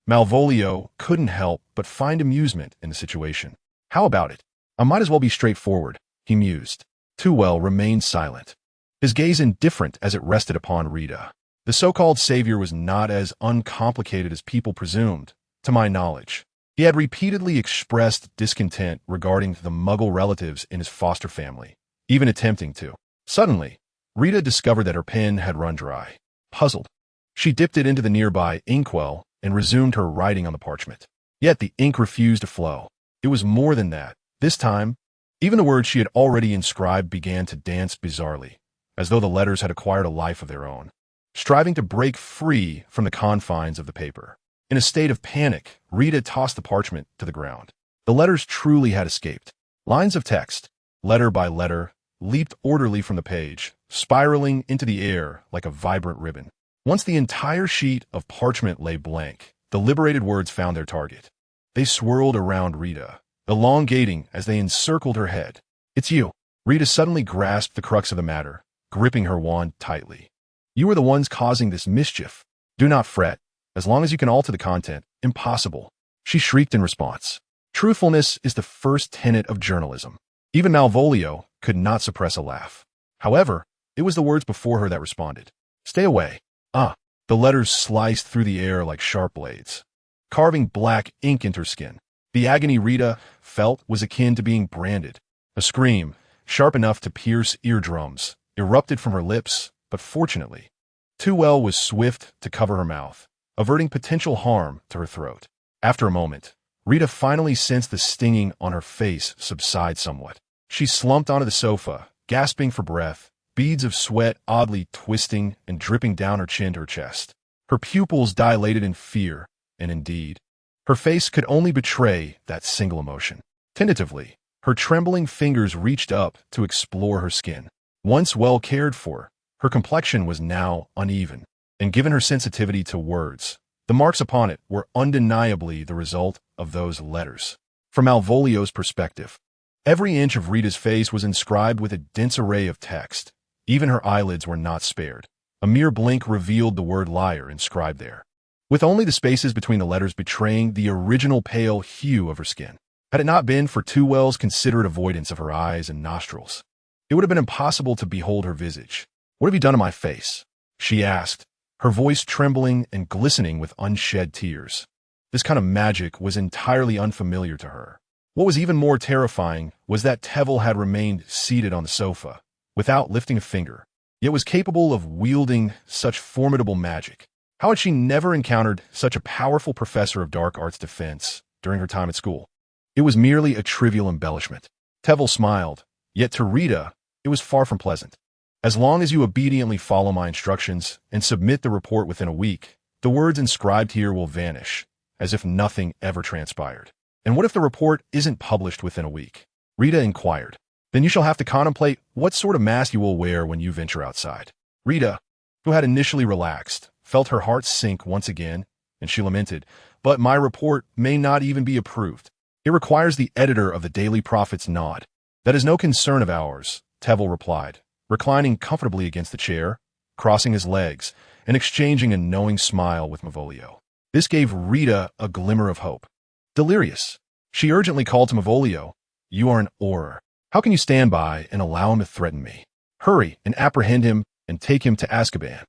[SPEAKER 1] Malvolio couldn't help but find amusement in the situation. How about it? I might as well be straightforward, he mused. Tewell remained silent, his gaze indifferent as it rested upon Rita. The so-called savior was not as uncomplicated as people presumed, to my knowledge. He had repeatedly expressed discontent regarding the Muggle relatives in his foster family, even attempting to. Suddenly, Rita discovered that her pen had run dry. Puzzled, she dipped it into the nearby inkwell and resumed her writing on the parchment. Yet the ink refused to flow. It was more than that. This time, even the words she had already inscribed began to dance bizarrely, as though the letters had acquired a life of their own, striving to break free from the confines of the paper. In a state of panic, Rita tossed the parchment to the ground. The letters truly had escaped. Lines of text, letter by letter, leaped orderly from the page, spiraling into the air like a vibrant ribbon. Once the entire sheet of parchment lay blank, the liberated words found their target. They swirled around Rita, elongating as they encircled her head. "It's you." Rita suddenly grasped the crux of the matter, gripping her wand tightly. "You are the ones causing this mischief. Do not fret. As long as you can alter the content, impossible." She shrieked in response. Truthfulness is the first tenet of journalism. Even Malvolio could not suppress a laugh. However, it was the words before her that responded. "Stay away." Ah! The letters sliced through the air like sharp blades, carving black ink into her skin. The agony Rita felt was akin to being branded. A scream, sharp enough to pierce eardrums, erupted from her lips, but fortunately, too well was swift to cover her mouth, averting potential harm to her throat. After a moment, Rita finally sensed the stinging on her face subside somewhat. She slumped onto the sofa, gasping for breath, beads of sweat oddly twisting and dripping down her chin to her chest. Her pupils dilated in fear, and indeed, her face could only betray that single emotion. Tentatively, her trembling fingers reached up to explore her skin. Once well cared for, her complexion was now uneven, and given her sensitivity to words, the marks upon it were undeniably the result of those letters. From Malvolio's perspective, every inch of Rita's face was inscribed with a dense array of text. Even her eyelids were not spared. A mere blink revealed the word liar inscribed there, with only the spaces between the letters betraying the original pale hue of her skin. Had it not been for Too-Well's considerate avoidance of her eyes and nostrils, it would have been impossible to behold her visage. "What have you done to my face?" she asked, her voice trembling and glistening with unshed tears. This kind of magic was entirely unfamiliar to her. What was even more terrifying was that Tevel had remained seated on the sofa, without lifting a finger, yet was capable of wielding such formidable magic. How had she never encountered such a powerful professor of dark arts defense during her time at school? It was merely a trivial embellishment. Tevel smiled, yet to Rita, it was far from pleasant. "As long as you obediently follow my instructions and submit the report within a week, the words inscribed here will vanish, as if nothing ever transpired." "And what if the report isn't published within a week?" Rita inquired. "Then you shall have to contemplate what sort of mask you will wear when you venture outside." Rita, who had initially relaxed, felt her heart sink once again, and she lamented, "But my report may not even be approved. It requires the editor of the Daily Prophet's nod." "That is no concern of ours," Tevel replied, reclining comfortably against the chair, crossing his legs, and exchanging a knowing smile with Malvolio. This gave Rita a glimmer of hope. Delirious, she urgently called to Malvolio, "You are an Auror. How can you stand by and allow him to threaten me? Hurry and apprehend him and take him to Azkaban."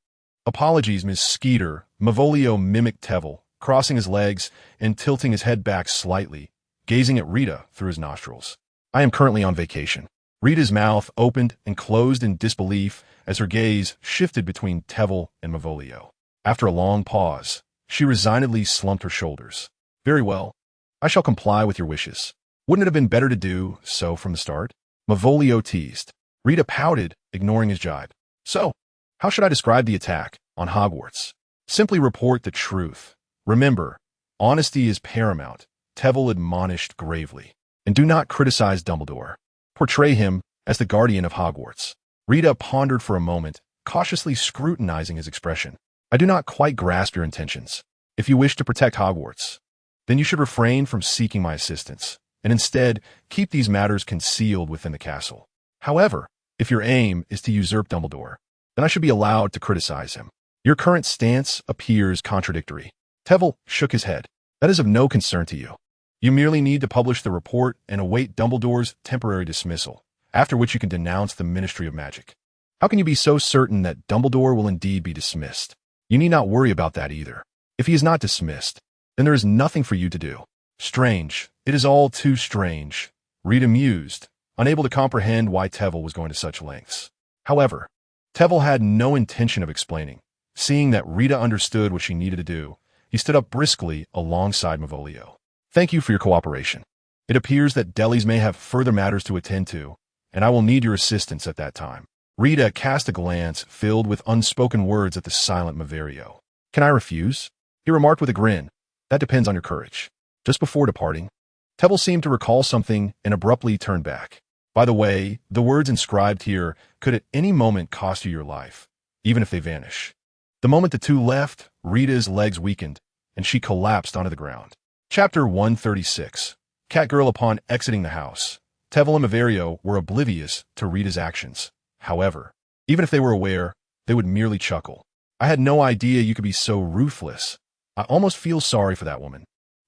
[SPEAKER 1] "Apologies, Miss Skeeter," Malvolio mimicked Tevel, crossing his legs and tilting his head back slightly, gazing at Rita through his nostrils. "I am currently on vacation." Rita's mouth opened and closed in disbelief as her gaze shifted between Tevel and Malvolio. After a long pause, she resignedly slumped her shoulders. "Very well. I shall comply with your wishes. Wouldn't it have been better to do so from the start?" Malvolio teased. Rita pouted, ignoring his jibe. "So, how should I describe the attack on Hogwarts?" "Simply report the truth. Remember, honesty is paramount," Tevel admonished gravely. "And do not criticize Dumbledore. Portray him as the guardian of Hogwarts." Rita pondered for a moment, cautiously scrutinizing his expression. "I do not quite grasp your intentions. If you wish to protect Hogwarts, then you should refrain from seeking my assistance, and instead keep these matters concealed within the castle. However, if your aim is to usurp Dumbledore, then I should be allowed to criticize him. Your current stance appears contradictory." Tevel shook his head. "That is of no concern to you. You merely need to publish the report and await Dumbledore's temporary dismissal, after which you can denounce the Ministry of Magic." "How can you be so certain that Dumbledore will indeed be dismissed?" "You need not worry about that either. If he is not dismissed, then there is nothing for you to do." "Strange. It is all too strange," Rita mused, unable to comprehend why Tevel was going to such lengths. However, Tevel had no intention of explaining. Seeing that Rita understood what she needed to do, he stood up briskly alongside Malvolio. "Thank you for your cooperation. It appears that Delis may have further matters to attend to, and I will need your assistance at that time." Rita cast a glance filled with unspoken words at the silent Maverio. "Can I refuse?" he remarked with a grin. "That depends on your courage." Just before departing, Tevel seemed to recall something and abruptly turned back. By the way, the words inscribed here could at any moment cost you your life, even if they vanish. The moment the two left, Rita's legs weakened, and she collapsed onto the ground. Chapter 136. Catgirl. Upon exiting the house, Tevel and Mavario were oblivious to Rita's actions. However, even if they were aware, they would merely chuckle. I had no idea you could be so ruthless. I almost feel sorry for that woman.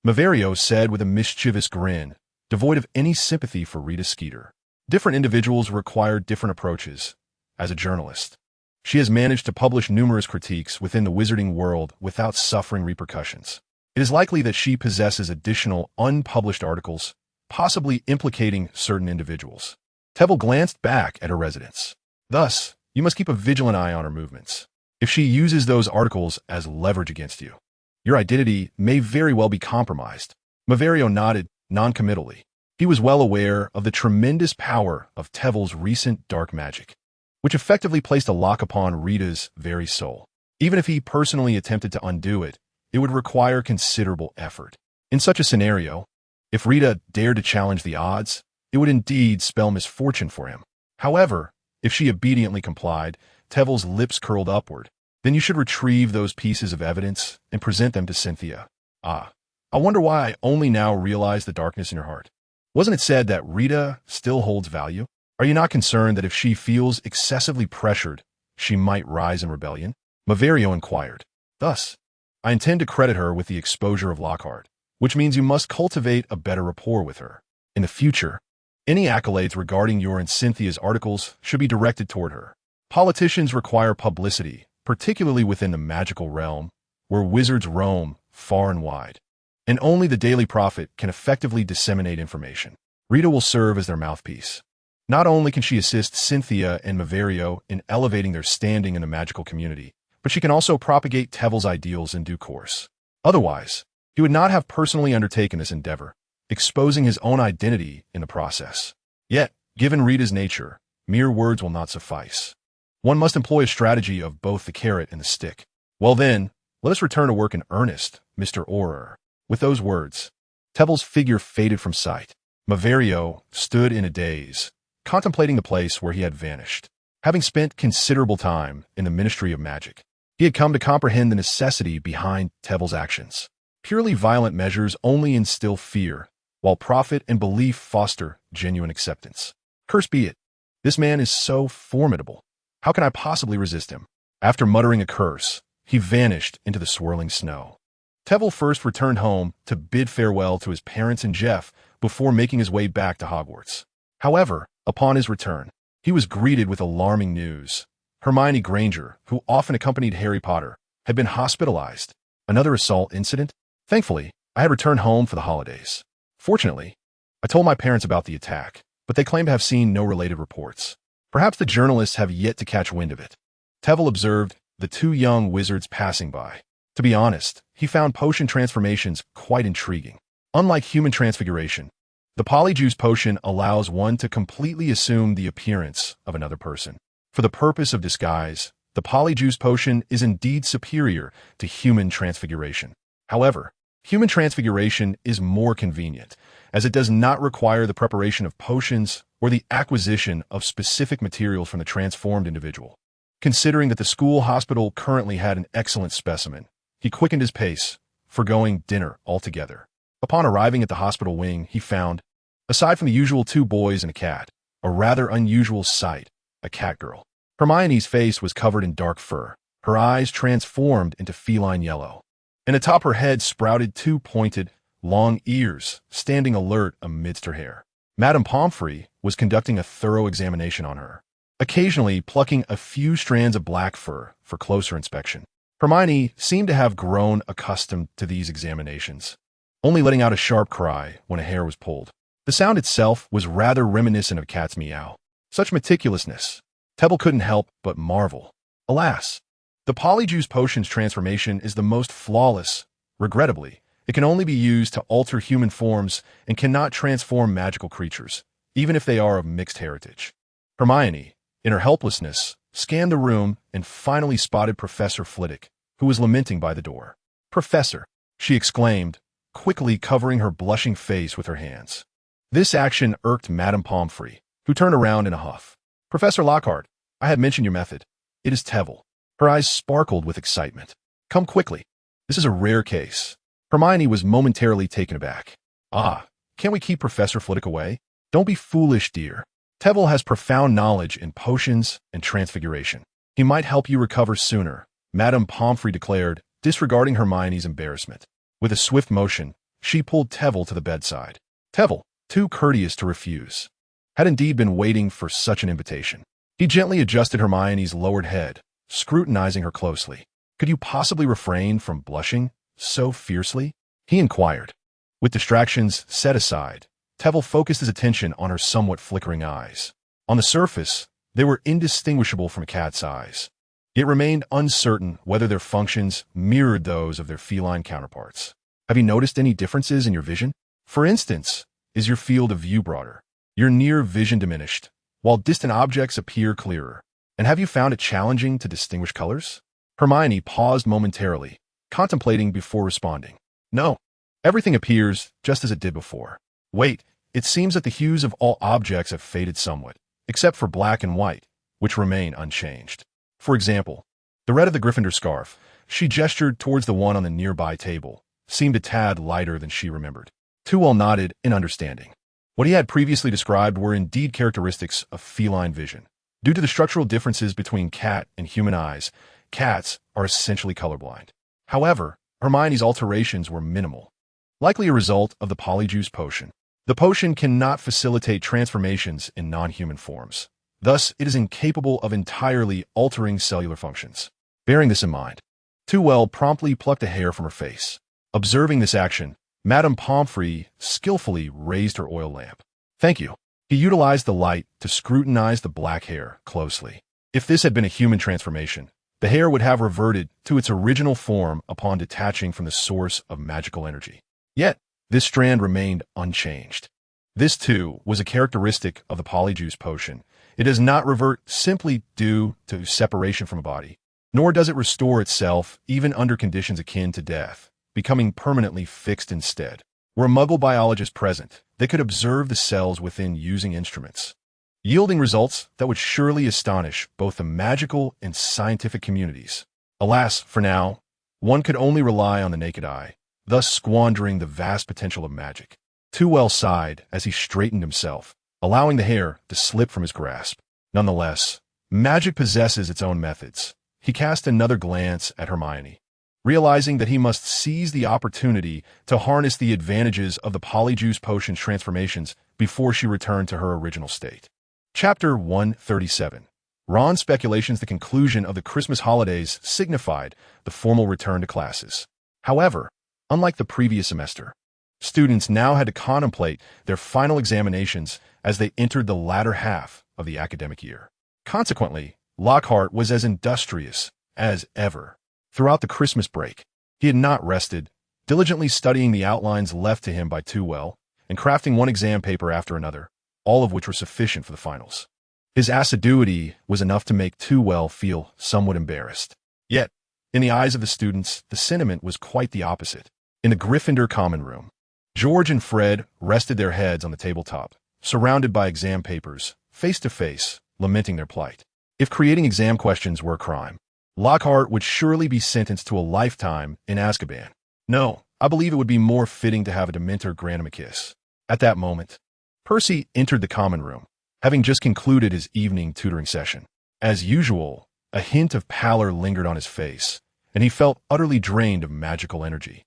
[SPEAKER 1] Mavario said with a mischievous grin, devoid of any sympathy for Rita Skeeter. Different individuals require different approaches. As a journalist, she has managed to publish numerous critiques within the wizarding world without suffering repercussions. It is likely that she possesses additional unpublished articles, possibly implicating certain individuals. Tevel glanced back at her residence. Thus, you must keep a vigilant eye on her movements. If she uses those articles as leverage against you, your identity may very well be compromised. Mavario nodded non-committally. He was well aware of the tremendous power of Tevel's recent dark magic, which effectively placed a lock upon Rita's very soul. Even if he personally attempted to undo it, it would require considerable effort. In such a scenario, if Rita dared to challenge the odds, it would indeed spell misfortune for him. However, if she obediently complied, Tevel's lips curled upward. Then you should retrieve those pieces of evidence and present them to Cynthia. I wonder why I only now realize the darkness in your heart. Wasn't it said that Rita still holds value? Are you not concerned that if she feels excessively pressured, she might rise in rebellion? Mavario inquired. Thus, I intend to credit her with the exposure of Lockhart, which means you must cultivate a better rapport with her. In the future, any accolades regarding your and Cynthia's articles should be directed toward her. Politicians require publicity, particularly within the magical realm, where wizards roam far and wide. And only the Daily Prophet can effectively disseminate information. Rita will serve as their mouthpiece. Not only can she assist Cynthia and Mavario in elevating their standing in the magical community, but she can also propagate Tevel's ideals in due course. Otherwise, he would not have personally undertaken this endeavor, exposing his own identity in the process. Yet, given Rita's nature, mere words will not suffice. One must employ a strategy of both the carrot and the stick. Well then, let us return to work in earnest, Mr. Orer. With those words, Tevel's figure faded from sight. Mavario stood in a daze, contemplating the place where he had vanished. Having spent considerable time in the Ministry of Magic, he had come to comprehend the necessity behind Tevel's actions. Purely violent measures only instill fear, while profit and belief foster genuine acceptance. Cursed be it. This man is so formidable. How can I possibly resist him? After muttering a curse, he vanished into the swirling snow. Tevel first returned home to bid farewell to his parents and Jeff before making his way back to Hogwarts. However, upon his return, he was greeted with alarming news. Hermione Granger, who often accompanied Harry Potter, had been hospitalized. Another assault incident? Thankfully, I had returned home for the holidays. Fortunately, I told my parents about the attack, but they claim to have seen no related reports. Perhaps the journalists have yet to catch wind of it. Tevel observed the two young wizards passing by. To be honest, he found potion transformations quite intriguing. Unlike human transfiguration, the polyjuice potion allows one to completely assume the appearance of another person. For the purpose of disguise, the polyjuice potion is indeed superior to human transfiguration. However, human transfiguration is more convenient, as it does not require the preparation of potions or the acquisition of specific materials from the transformed individual. Considering that the school hospital currently had an excellent specimen, he quickened his pace, forgoing dinner altogether. Upon arriving at the hospital wing, he found, aside from the usual two boys and a cat, a rather unusual sight, a catgirl. Hermione's face was covered in dark fur, her eyes transformed into feline yellow, and atop her head sprouted two pointed, long ears, standing alert amidst her hair. Madame Pomfrey was conducting a thorough examination on her, occasionally plucking a few strands of black fur for closer inspection. Hermione seemed to have grown accustomed to these examinations, only letting out a sharp cry when a hair was pulled. The sound itself was rather reminiscent of a cat's meow. Such meticulousness, Tevel couldn't help but marvel. Alas, the polyjuice potion's transformation is the most flawless. Regrettably, it can only be used to alter human forms and cannot transform magical creatures, even if they are of mixed heritage. Hermione, in her helplessness, scanned the room and finally spotted Professor Flitwick, who was lamenting by the door. "Professor," she exclaimed, quickly covering her blushing face with her hands. This action irked Madame Pomfrey, who turned around in a huff. "Professor Lockhart, I had mentioned your method. It is Tevel." Her eyes sparkled with excitement. "Come quickly. This is a rare case." Hermione was momentarily taken aback. "Ah, can't we keep Professor Flitwick away?" "Don't be foolish, dear. Tevel has profound knowledge in potions and transfiguration. He might help you recover sooner," Madame Pomfrey declared, disregarding Hermione's embarrassment. With a swift motion, she pulled Tevel to the bedside. Tevel, too courteous to refuse, had indeed been waiting for such an invitation. He gently adjusted Hermione's lowered head, scrutinizing her closely. "Could you possibly refrain from blushing so fiercely?" he inquired. With distractions set aside, Tevel focused his attention on her somewhat flickering eyes. On the surface, they were indistinguishable from a cat's eyes. It remained uncertain whether their functions mirrored those of their feline counterparts. "Have you noticed any differences in your vision? For instance, is your field of view broader? Your near vision diminished, while distant objects appear clearer? And have you found it challenging to distinguish colors?" Hermione paused momentarily, contemplating before responding. "No. Everything appears just as it did before. Wait, it seems that the hues of all objects have faded somewhat, except for black and white, which remain unchanged. For example, the red of the Gryffindor scarf," she gestured towards the one on the nearby table, "seemed a tad lighter than she remembered." Tewell nodded in understanding. What he had previously described were indeed characteristics of feline vision. Due to the structural differences between cat and human eyes, cats are essentially colorblind. However, Hermione's alterations were minimal, likely a result of the polyjuice potion. The potion cannot facilitate transformations in non-human forms. Thus, it is incapable of entirely altering cellular functions. Bearing this in mind, Tewell promptly plucked a hair from her face. Observing this action, Madame Pomfrey skillfully raised her oil lamp. "Thank you." He utilized the light to scrutinize the black hair closely. If this had been a human transformation, the hair would have reverted to its original form upon detaching from the source of magical energy. Yet, this strand remained unchanged. This, too, was a characteristic of the polyjuice potion. It does not revert simply due to separation from a body, nor does it restore itself even under conditions akin to death, becoming permanently fixed instead. Were a Muggle biologist present, they could observe the cells within using instruments, yielding results that would surely astonish both the magical and scientific communities. Alas, for now, one could only rely on the naked eye, thus squandering the vast potential of magic. Tewell sighed as he straightened himself, allowing the hair to slip from his grasp. Nonetheless, magic possesses its own methods. He cast another glance at Hermione, realizing that he must seize the opportunity to harness the advantages of the polyjuice potion's transformations before she returned to her original state. Chapter 137. Ron's speculations. The conclusion of the Christmas holidays signified the formal return to classes. However, unlike the previous semester, students now had to contemplate their final examinations as they entered the latter half of the academic year. Consequently, Lockhart was as industrious as ever. Throughout the Christmas break, he had not rested, diligently studying the outlines left to him by Tewell and crafting one exam paper after another, all of which were sufficient for the finals. His assiduity was enough to make Tewell feel somewhat embarrassed. Yet, in the eyes of the students, the sentiment was quite the opposite. In the Gryffindor common room, George and Fred rested their heads on the tabletop, surrounded by exam papers, face to face, lamenting their plight. If creating exam questions were a crime, Lockhart would surely be sentenced to a lifetime in Azkaban. No, I believe it would be more fitting to have a Dementor grant him a kiss. At that moment, Percy entered the common room, having just concluded his evening tutoring session. As usual, a hint of pallor lingered on his face, and he felt utterly drained of magical energy.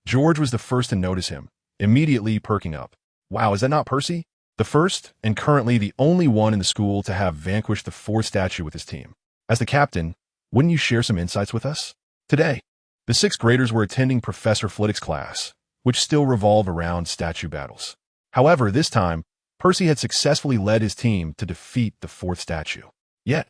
[SPEAKER 1] George was the first to notice him, immediately perking up. "Wow, is that not Percy?" The first, and currently the only one in the school to have vanquished the fourth statue with his team. As the captain, wouldn't you share some insights with us? Today, the sixth graders were attending Professor Flitwick's class, which still revolved around statue battles. However, this time, Percy had successfully led his team to defeat the fourth statue. Yet,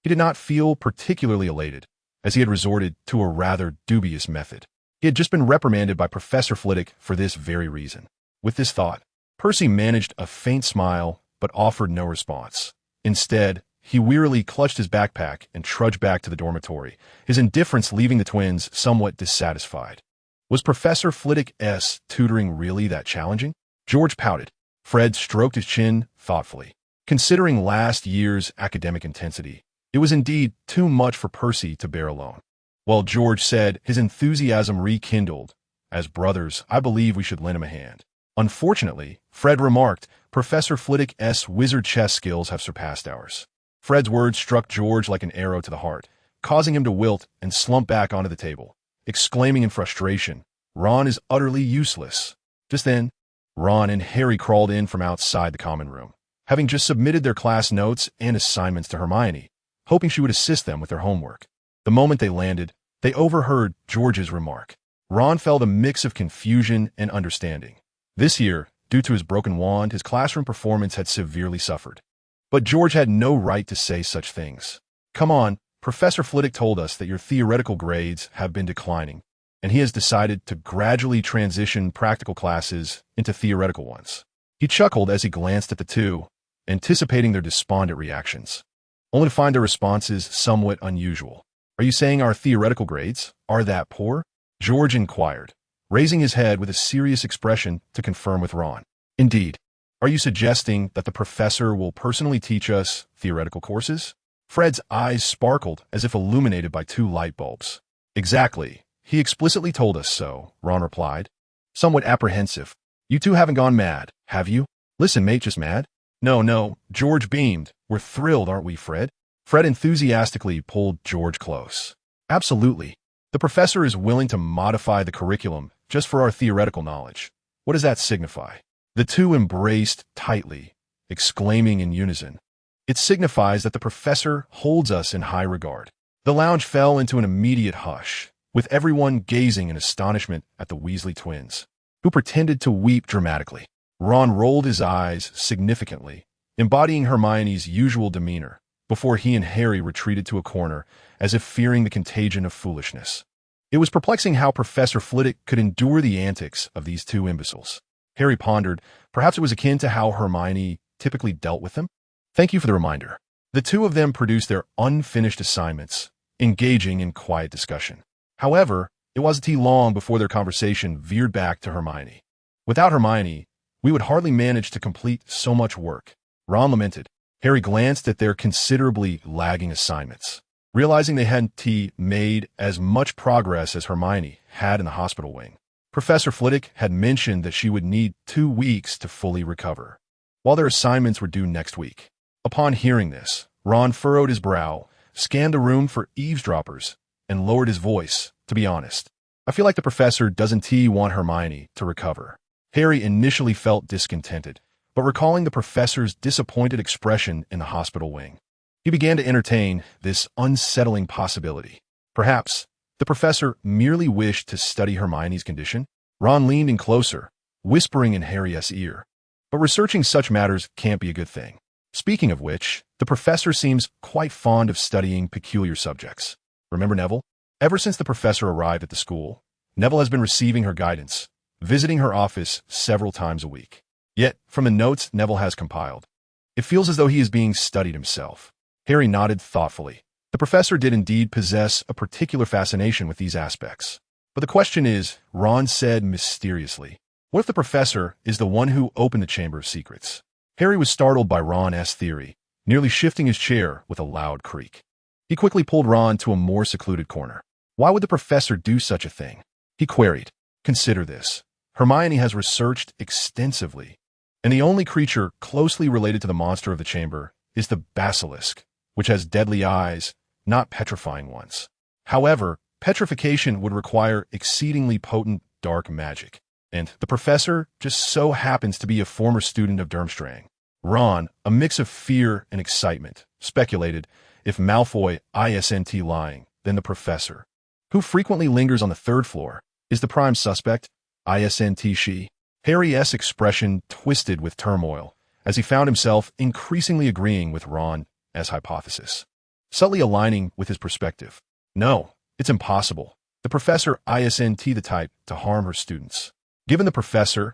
[SPEAKER 1] he did not feel particularly elated, as he had resorted to a rather dubious method. He had just been reprimanded by Professor Flitwick for this very reason. With this thought, Percy managed a faint smile, but offered no response. Instead, he wearily clutched his backpack and trudged back to the dormitory, his indifference leaving the twins somewhat dissatisfied. Was Professor Flitwick's tutoring really that challenging? George pouted. Fred stroked his chin thoughtfully. Considering last year's academic intensity, it was indeed too much for Percy to bear alone. Well, George said, his enthusiasm rekindled. As brothers, I believe we should lend him a hand. Unfortunately, Fred remarked, Professor Flitwick's wizard chess skills have surpassed ours. Fred's words struck George like an arrow to the heart, causing him to wilt and slump back onto the table, exclaiming in frustration, Ron is utterly useless. Just then, Ron and Harry crawled in from outside the common room, having just submitted their class notes and assignments to Hermione, hoping she would assist them with their homework. The moment they landed, they overheard George's remark. Ron felt a mix of confusion and understanding. This year, due to his broken wand, his classroom performance had severely suffered. But George had no right to say such things. Come on, Professor Flitwick told us that your theoretical grades have been declining, and he has decided to gradually transition practical classes into theoretical ones. He chuckled as he glanced at the two, anticipating their despondent reactions, only to find their responses somewhat unusual. Are you saying our theoretical grades are that poor? George inquired, raising his head with a serious expression to confirm with Ron. Indeed. Are you suggesting that the professor will personally teach us theoretical courses? Fred's eyes sparkled as if illuminated by two light bulbs. Exactly. He explicitly told us so, Ron replied, somewhat apprehensive. You two haven't gone mad, have you? Listen, mate, just mad? No, George beamed. We're thrilled, aren't we, Fred? Fred enthusiastically pulled George close. Absolutely. The professor is willing to modify the curriculum just for our theoretical knowledge. What does that signify? The two embraced tightly, exclaiming in unison. It signifies that the professor holds us in high regard. The lounge fell into an immediate hush, with everyone gazing in astonishment at the Weasley twins, who pretended to weep dramatically. Ron rolled his eyes significantly, embodying Hermione's usual demeanor, before he and Harry retreated to a corner, as if fearing the contagion of foolishness. It was perplexing how Professor Flitwick could endure the antics of these two imbeciles. Harry pondered, perhaps it was akin to how Hermione typically dealt with them? Thank you for the reminder. The two of them produced their unfinished assignments, engaging in quiet discussion. However, it wasn't long before their conversation veered back to Hermione. Without Hermione, we would hardly manage to complete so much work. Ron lamented. Harry glanced at their considerably lagging assignments, realizing they hadn't made as much progress as Hermione had in the hospital wing. Professor Flitwick had mentioned that she would need 2 weeks to fully recover, while their assignments were due next week. Upon hearing this, Ron furrowed his brow, scanned the room for eavesdroppers, and lowered his voice. To be honest, I feel like the professor doesn't want Hermione to recover. Harry initially felt discontented, but recalling the professor's disappointed expression in the hospital wing, he began to entertain this unsettling possibility. Perhaps the professor merely wished to study Hermione's condition. Ron leaned in closer, whispering in Harry's ear. But researching such matters can't be a good thing. Speaking of which, the professor seems quite fond of studying peculiar subjects. Remember Neville? Ever since the professor arrived at the school, Neville has been receiving her guidance, visiting her office several times a week. Yet, from the notes Neville has compiled, it feels as though he is being studied himself. Harry nodded thoughtfully. The professor did indeed possess a particular fascination with these aspects. But the question is, Ron said mysteriously, what if the professor is the one who opened the Chamber of Secrets? Harry was startled by Ron's theory, nearly shifting his chair with a loud creak. He quickly pulled Ron to a more secluded corner. Why would the professor do such a thing? He queried. Consider this. Hermione has researched extensively, and the only creature closely related to the monster of the chamber is the basilisk, which has deadly eyes, not petrifying ones. However, petrification would require exceedingly potent dark magic, and the professor just so happens to be a former student of Durmstrang. Ron, a mix of fear and excitement, speculated, if Malfoy isn't lying, then the professor, who frequently lingers on the 3rd floor, is the prime suspect, isn't she? Harry's expression twisted with turmoil as he found himself increasingly agreeing with Ron's hypothesis, subtly aligning with his perspective. No, it's impossible. The professor isn't the type to harm her students. Given the professor's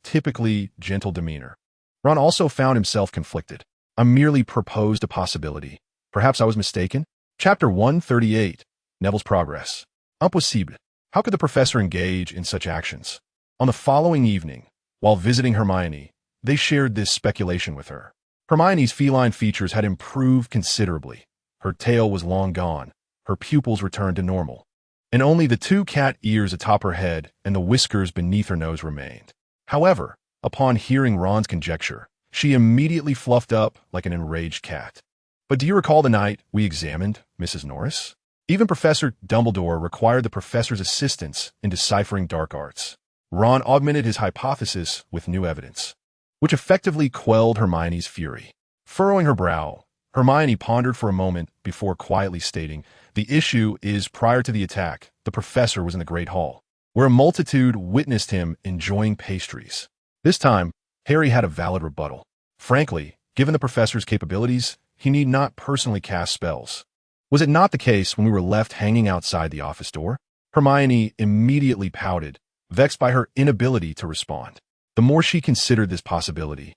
[SPEAKER 1] typically gentle demeanor, Ron also found himself conflicted. I merely proposed a possibility. Perhaps I was mistaken? Chapter 138, Neville's Progress. Impossible. How could the professor engage in such actions? On the following evening, while visiting Hermione, they shared this speculation with her. Hermione's feline features had improved considerably. Her tail was long gone, her pupils returned to normal, and only the two cat ears atop her head and the whiskers beneath her nose remained. However, upon hearing Ron's conjecture, she immediately fluffed up like an enraged cat. But do you recall the night we examined Mrs. Norris? Even Professor Dumbledore required the professor's assistance in deciphering dark arts. Ron augmented his hypothesis with new evidence, which effectively quelled Hermione's fury. Furrowing her brow, Hermione pondered for a moment before quietly stating, "The issue is, prior to the attack, the professor was in the Great Hall, where a multitude witnessed him enjoying pastries." This time, Harry had a valid rebuttal. Frankly, given the professor's capabilities, he need not personally cast spells. Was it not the case when we were left hanging outside the office door? Hermione immediately pouted, vexed by her inability to respond. The more she considered this possibility,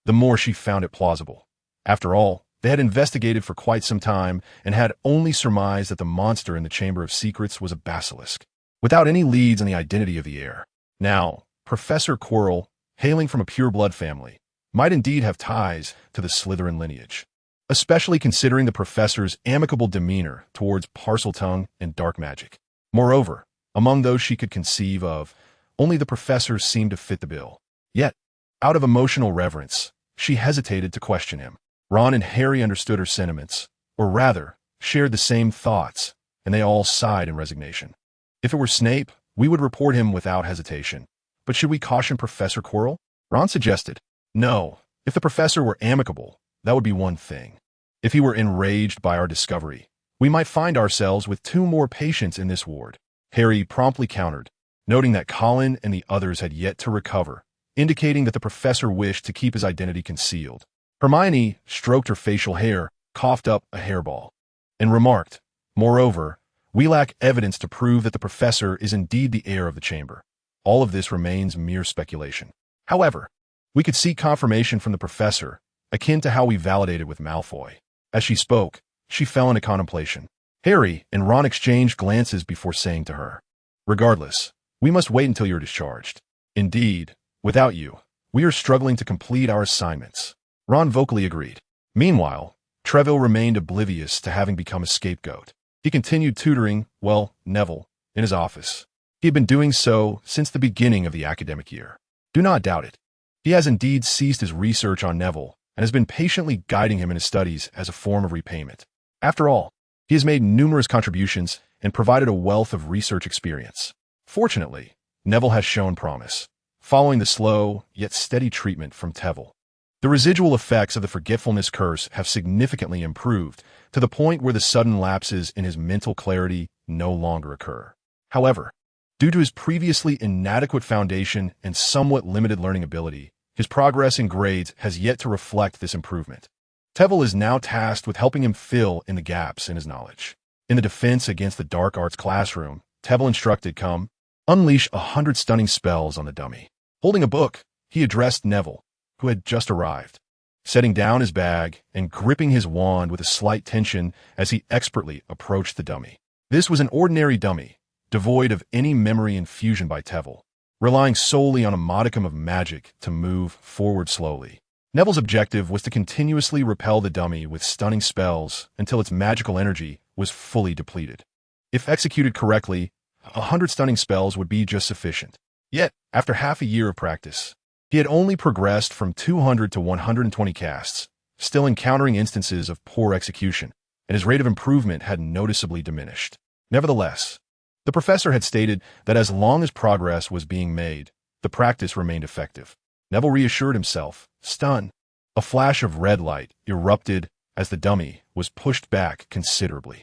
[SPEAKER 1] the more she found it plausible. After all, they had investigated for quite some time and had only surmised that the monster in the Chamber of Secrets was a basilisk, without any leads on the identity of the heir. Now, Professor Quirrell, hailing from a pure-blood family, might indeed have ties to the Slytherin lineage, especially considering the professor's amicable demeanor towards Parseltongue and dark magic. Moreover, among those she could conceive of, only the professor seemed to fit the bill. Yet, out of emotional reverence, she hesitated to question him. Ron and Harry understood her sentiments, or rather, shared the same thoughts, and they all sighed in resignation. If it were Snape, we would report him without hesitation. But should we caution Professor Quirrell? Ron suggested. No, if the professor were amicable, that would be one thing. If he were enraged by our discovery, we might find ourselves with 2 more patients in this ward. Harry promptly countered, noting that Colin and the others had yet to recover, indicating that the professor wished to keep his identity concealed. Hermione stroked her facial hair, coughed up a hairball, and remarked, "Moreover, we lack evidence to prove that the professor is indeed the heir of the chamber. All of this remains mere speculation. However, we could seek confirmation from the professor, akin to how we validated with Malfoy." As she spoke, she fell into contemplation. Harry and Ron exchanged glances before saying to her, "Regardless, we must wait until you're discharged. Indeed, without you, we are struggling to complete our assignments." Ron vocally agreed. Meanwhile, Trevelyan remained oblivious to having become a scapegoat. He continued tutoring, Neville, in his office. He had been doing so since the beginning of the academic year. Do not doubt it. He has indeed ceased his research on Neville and has been patiently guiding him in his studies as a form of repayment. After all, he has made numerous contributions and provided a wealth of research experience. Fortunately, Neville has shown promise, following the slow yet steady treatment from Trevelyan. The residual effects of the forgetfulness curse have significantly improved, to the point where the sudden lapses in his mental clarity no longer occur. However, due to his previously inadequate foundation and somewhat limited learning ability, his progress in grades has yet to reflect this improvement. Trevelyan is now tasked with helping him fill in the gaps in his knowledge. In the defense against the dark arts classroom, Trevelyan instructed, unleash 100 stunning spells on the dummy. Holding a book, he addressed Neville, who had just arrived, setting down his bag and gripping his wand with a slight tension as he expertly approached the dummy. This was an ordinary dummy, devoid of any memory infusion by Trevelyan, relying solely on a modicum of magic to move forward slowly. Neville's objective was to continuously repel the dummy with stunning spells until its magical energy was fully depleted. If executed correctly, 100 stunning spells would be just sufficient. Yet, after half a year of practice, he had only progressed from 200 to 120 casts, still encountering instances of poor execution, and his rate of improvement had noticeably diminished. Nevertheless, the professor had stated that as long as progress was being made, the practice remained effective. Neville reassured himself, stunned. A flash of red light erupted as the dummy was pushed back considerably.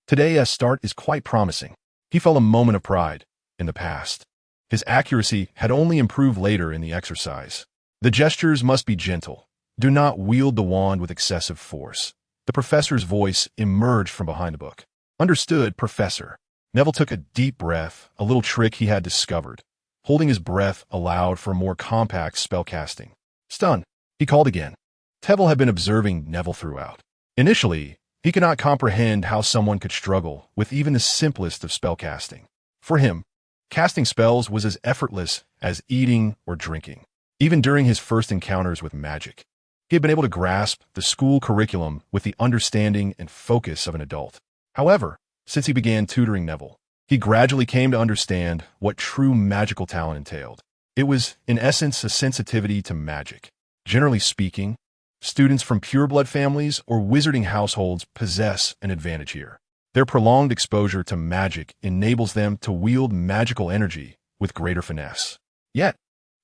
[SPEAKER 1] Today's start is quite promising. He felt a moment of pride. In the past, his accuracy had only improved later in the exercise. The gestures must be gentle. Do not wield the wand with excessive force. The professor's voice emerged from behind the book. Understood, Professor. Neville took a deep breath, a little trick he had discovered. Holding his breath allowed for more compact spellcasting. Stunned, he called again. Trevelyan had been observing Neville throughout. Initially, he could not comprehend how someone could struggle with even the simplest of spellcasting. For him, casting spells was as effortless as eating or drinking. Even during his first encounters with magic, he had been able to grasp the school curriculum with the understanding and focus of an adult. However, since he began tutoring Neville, he gradually came to understand what true magical talent entailed. It was, in essence, a sensitivity to magic. Generally speaking, students from pureblood families or wizarding households possess an advantage here. Their prolonged exposure to magic enables them to wield magical energy with greater finesse. Yet,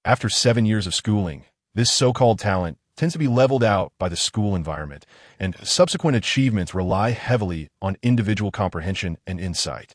[SPEAKER 1] after 7 years of schooling, this so-called talent tends to be leveled out by the school environment, and subsequent achievements rely heavily on individual comprehension and insight.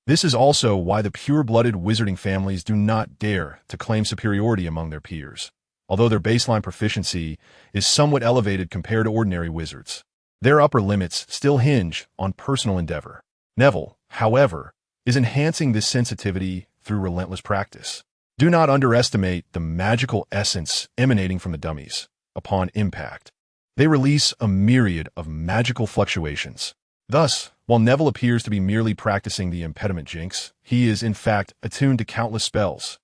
[SPEAKER 1] This is also why the pure-blooded wizarding families do not dare to claim superiority among their peers, although their baseline proficiency is somewhat elevated compared to ordinary wizards. Their upper limits still hinge on personal endeavor. Neville, however, is enhancing this sensitivity through relentless practice. Do not underestimate the magical essence emanating from the dummies. Upon impact, they release a myriad of magical fluctuations. Thus, while Neville appears to be merely practicing the impediment jinx, he is, in fact, attuned to countless spells.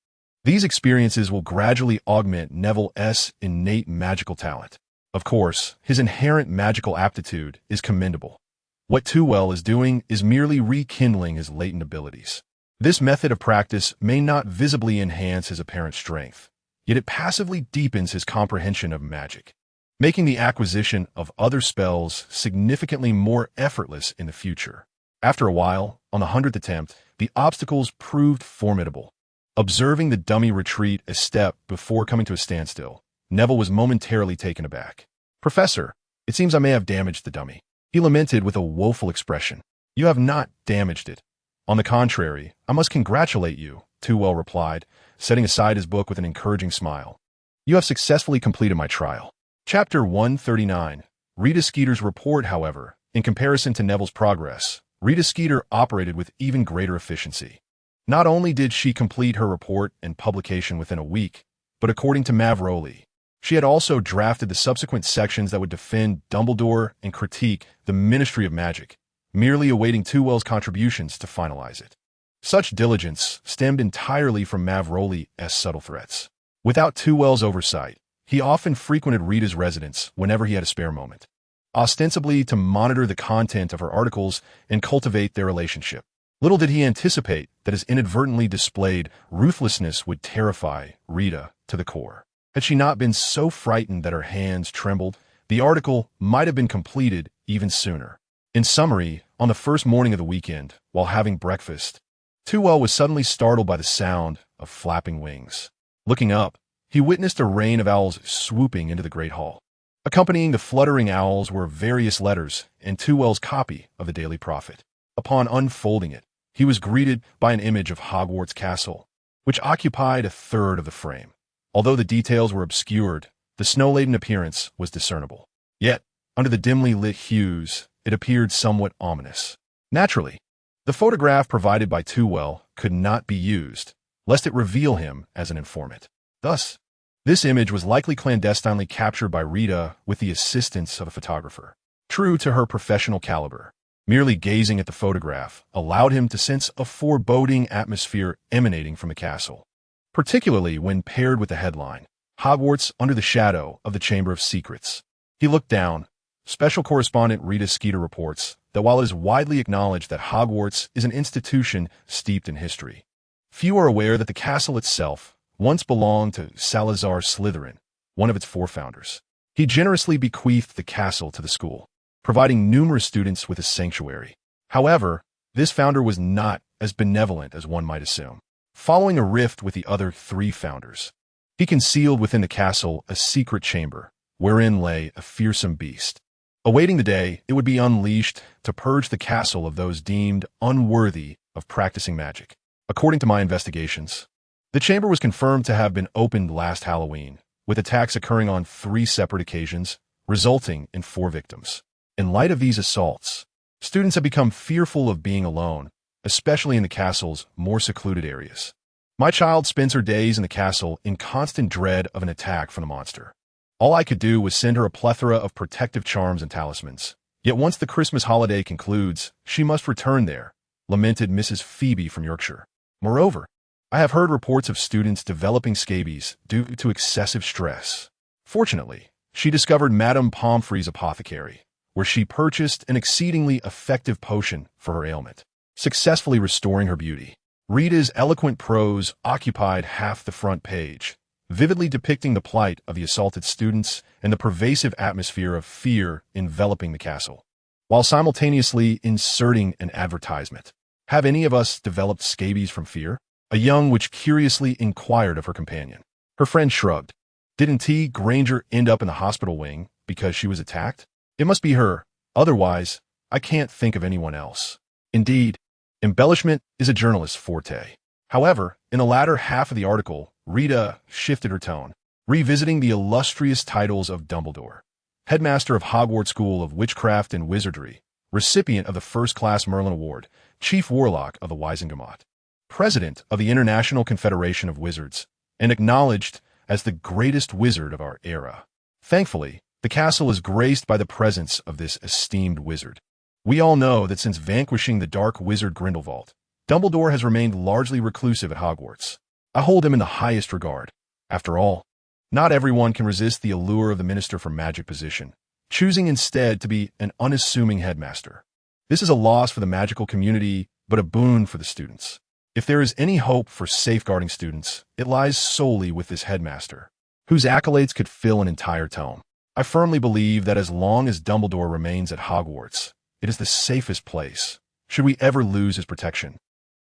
[SPEAKER 1] These experiences will gradually augment Neville's innate magical talent. Of course, his inherent magical aptitude is commendable. What Too Well is doing is merely rekindling his latent abilities. This method of practice may not visibly enhance his apparent strength, yet it passively deepens his comprehension of magic, making the acquisition of other spells significantly more effortless in the future. After a while, on the 100th attempt, the obstacles proved formidable. Observing the dummy retreat a step before coming to a standstill, Neville was momentarily taken aback. "Professor, it seems I may have damaged the dummy," he lamented with a woeful expression. "You have not damaged it. On the contrary, I must congratulate you," Too Well replied, setting aside his book with an encouraging smile. "You have successfully completed my trial." Chapter 139. Rita Skeeter's report, however, in comparison to Neville's progress, Rita Skeeter operated with even greater efficiency. Not only did she complete her report and publication within a week, but according to Mav Rowley, she had also drafted the subsequent sections that would defend Dumbledore and critique the Ministry of Magic, merely awaiting Too Well's contributions to finalize it. Such diligence stemmed entirely from Mav Rowley's subtle threats. Without Too Well's oversight, he often frequented Rita's residence whenever he had a spare moment, ostensibly to monitor the content of her articles and cultivate their relationship. Little did he anticipate that his inadvertently displayed ruthlessness would terrify Rita to the core. Had she not been so frightened that her hands trembled, the article might have been completed even sooner. In summary, on the first morning of the weekend, while having breakfast, Too Well was suddenly startled by the sound of flapping wings. Looking up, he witnessed a rain of owls swooping into the great hall. Accompanying the fluttering owls were various letters and Too Well's copy of the Daily Prophet. Upon unfolding it, he was greeted by an image of Hogwarts Castle, which occupied a third of the frame. Although the details were obscured, the snow-laden appearance was discernible. Yet, under the dimly lit hues, it appeared somewhat ominous. Naturally, the photograph provided by Too Well could not be used, lest it reveal him as an informant. Thus, this image was likely clandestinely captured by Rita with the assistance of a photographer. True to her professional caliber, merely gazing at the photograph allowed him to sense a foreboding atmosphere emanating from the castle, particularly when paired with the headline, "Hogwarts Under the Shadow of the Chamber of Secrets." He looked down. Special correspondent Rita Skeeter reports that while it is widely acknowledged that Hogwarts is an institution steeped in history, few are aware that the castle itself once belonged to Salazar Slytherin, one of its four founders. He generously bequeathed the castle to the school, providing numerous students with a sanctuary. However, this founder was not as benevolent as one might assume. Following a rift with the other three founders, he concealed within the castle a secret chamber, wherein lay a fearsome beast, awaiting the day it would be unleashed to purge the castle of those deemed unworthy of practicing magic. According to my investigations, the chamber was confirmed to have been opened last Halloween, with attacks occurring on 3 separate occasions, resulting in 4 victims. In light of these assaults, students have become fearful of being alone, especially in the castle's more secluded areas. My child spends her days in the castle in constant dread of an attack from the monster. All I could do was send her a plethora of protective charms and talismans. Yet once the Christmas holiday concludes, she must return there, lamented Mrs. Phoebe from Yorkshire. Moreover, I have heard reports of students developing scabies due to excessive stress. Fortunately, she discovered Madame Pomfrey's apothecary, where she purchased an exceedingly effective potion for her ailment, successfully restoring her beauty. Rita's eloquent prose occupied half the front page, vividly depicting the plight of the assaulted students and the pervasive atmosphere of fear enveloping the castle, while simultaneously inserting an advertisement. Have any of us developed scabies from fear? A young witch curiously inquired of her companion. Her friend shrugged. Didn't T. Granger end up in the hospital wing because she was attacked? It must be her. Otherwise, I can't think of anyone else. Indeed, embellishment is a journalist's forte. However, in the latter half of the article, Rita shifted her tone, revisiting the illustrious titles of Dumbledore, headmaster of Hogwarts School of Witchcraft and Wizardry, recipient of the first-class Merlin Award, chief warlock of the Wizengamot, president of the International Confederation of Wizards, and acknowledged as the greatest wizard of our era. Thankfully, the castle is graced by the presence of this esteemed wizard. We all know that since vanquishing the dark wizard Grindelwald, Dumbledore has remained largely reclusive at Hogwarts. I hold him in the highest regard. After all, not everyone can resist the allure of the Minister for Magic position, choosing instead to be an unassuming headmaster. This is a loss for the magical community, but a boon for the students. If there is any hope for safeguarding students, it lies solely with this headmaster, whose accolades could fill an entire tome. I firmly believe that as long as Dumbledore remains at Hogwarts, it is the safest place, should we ever lose his protection.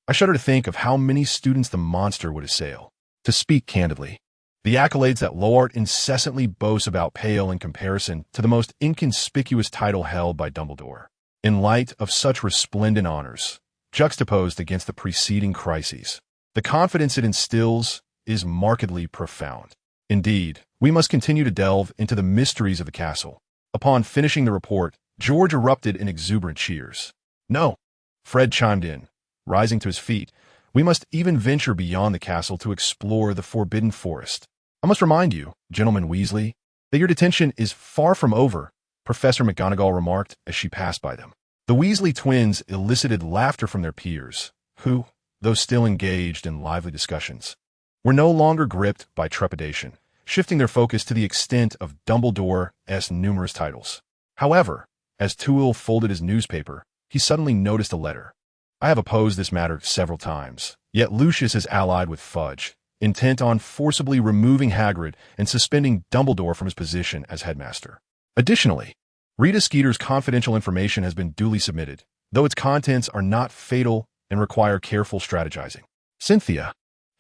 [SPEAKER 1] I shudder to think of how many students the monster would assail. To speak candidly, the accolades that Lowart incessantly boasts about pale in comparison to the most inconspicuous title held by Dumbledore. In light of such resplendent honors, juxtaposed against the preceding crises, the confidence it instills is markedly profound. Indeed, we must continue to delve into the mysteries of the castle. Upon finishing the report, George erupted in exuberant cheers. No, Fred chimed in, rising to his feet. We must even venture beyond the castle to explore the Forbidden Forest. I must remind you, Gentleman Weasley, that your detention is far from over, Professor McGonagall remarked as she passed by them. The Weasley twins elicited laughter from their peers, who, though still engaged in lively discussions, were no longer gripped by trepidation, shifting their focus to the extent of Dumbledore's numerous titles. However, as Tuil folded his newspaper, he suddenly noticed a letter. I have opposed this matter several times, yet Lucius is allied with Fudge, intent on forcibly removing Hagrid and suspending Dumbledore from his position as headmaster. Additionally, Rita Skeeter's confidential information has been duly submitted, though its contents are not fatal and require careful strategizing. Cynthia,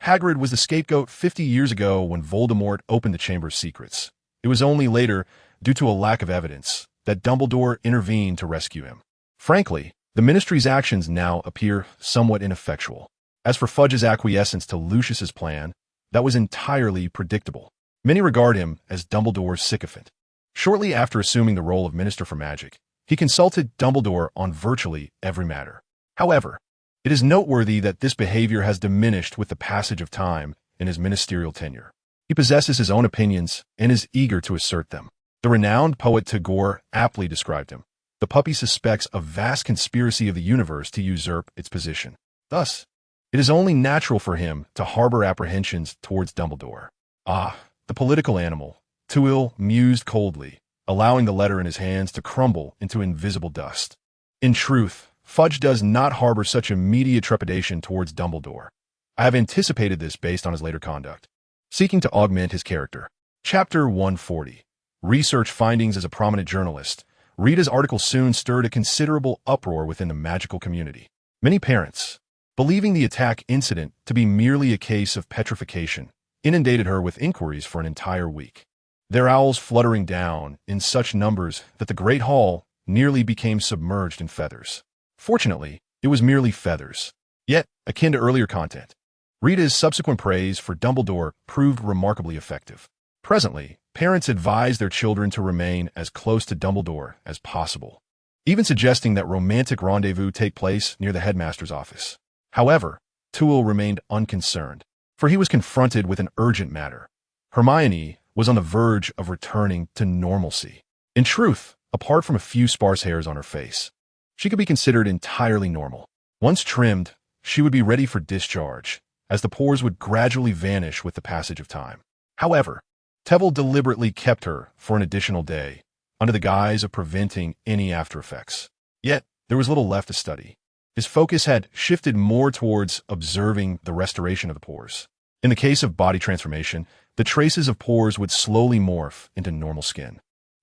[SPEAKER 1] Hagrid was the scapegoat 50 years ago when Voldemort opened the Chamber of Secrets. It was only later, due to a lack of evidence, that Dumbledore intervened to rescue him. Frankly, the Ministry's actions now appear somewhat ineffectual. As for Fudge's acquiescence to Lucius's plan, that was entirely predictable. Many regard him as Dumbledore's sycophant. Shortly after assuming the role of Minister for Magic, he consulted Dumbledore on virtually every matter. However, it is noteworthy that this behavior has diminished with the passage of time in his ministerial tenure. He possesses his own opinions and is eager to assert them. The renowned poet Tagore aptly described him. The puppy suspects a vast conspiracy of the universe to usurp its position. Thus, it is only natural for him to harbor apprehensions towards Dumbledore. Ah, the political animal, Tuil mused coldly, allowing the letter in his hands to crumble into invisible dust. In truth, Fudge does not harbor such immediate trepidation towards Dumbledore. I have anticipated this based on his later conduct. Seeking to augment his character. Chapter 140. Research findings as a prominent journalist. Rita's article soon stirred a considerable uproar within the magical community. Many parents, believing the attack incident to be merely a case of petrification, inundated her with inquiries for an entire week. Their owls fluttering down in such numbers that the Great Hall nearly became submerged in feathers. Fortunately, it was merely feathers, yet akin to earlier content. Rita's subsequent praise for Dumbledore proved remarkably effective. Presently, parents advised their children to remain as close to Dumbledore as possible, even suggesting that romantic rendezvous take place near the headmaster's office. However, Tuil remained unconcerned, for he was confronted with an urgent matter. Hermione was on the verge of returning to normalcy. In truth, apart from a few sparse hairs on her face, she could be considered entirely normal. Once trimmed, she would be ready for discharge, as the pores would gradually vanish with the passage of time. However, Tevel deliberately kept her for an additional day, under the guise of preventing any aftereffects. Yet, there was little left to study. His focus had shifted more towards observing the restoration of the pores. In the case of body transformation, the traces of pores would slowly morph into normal skin.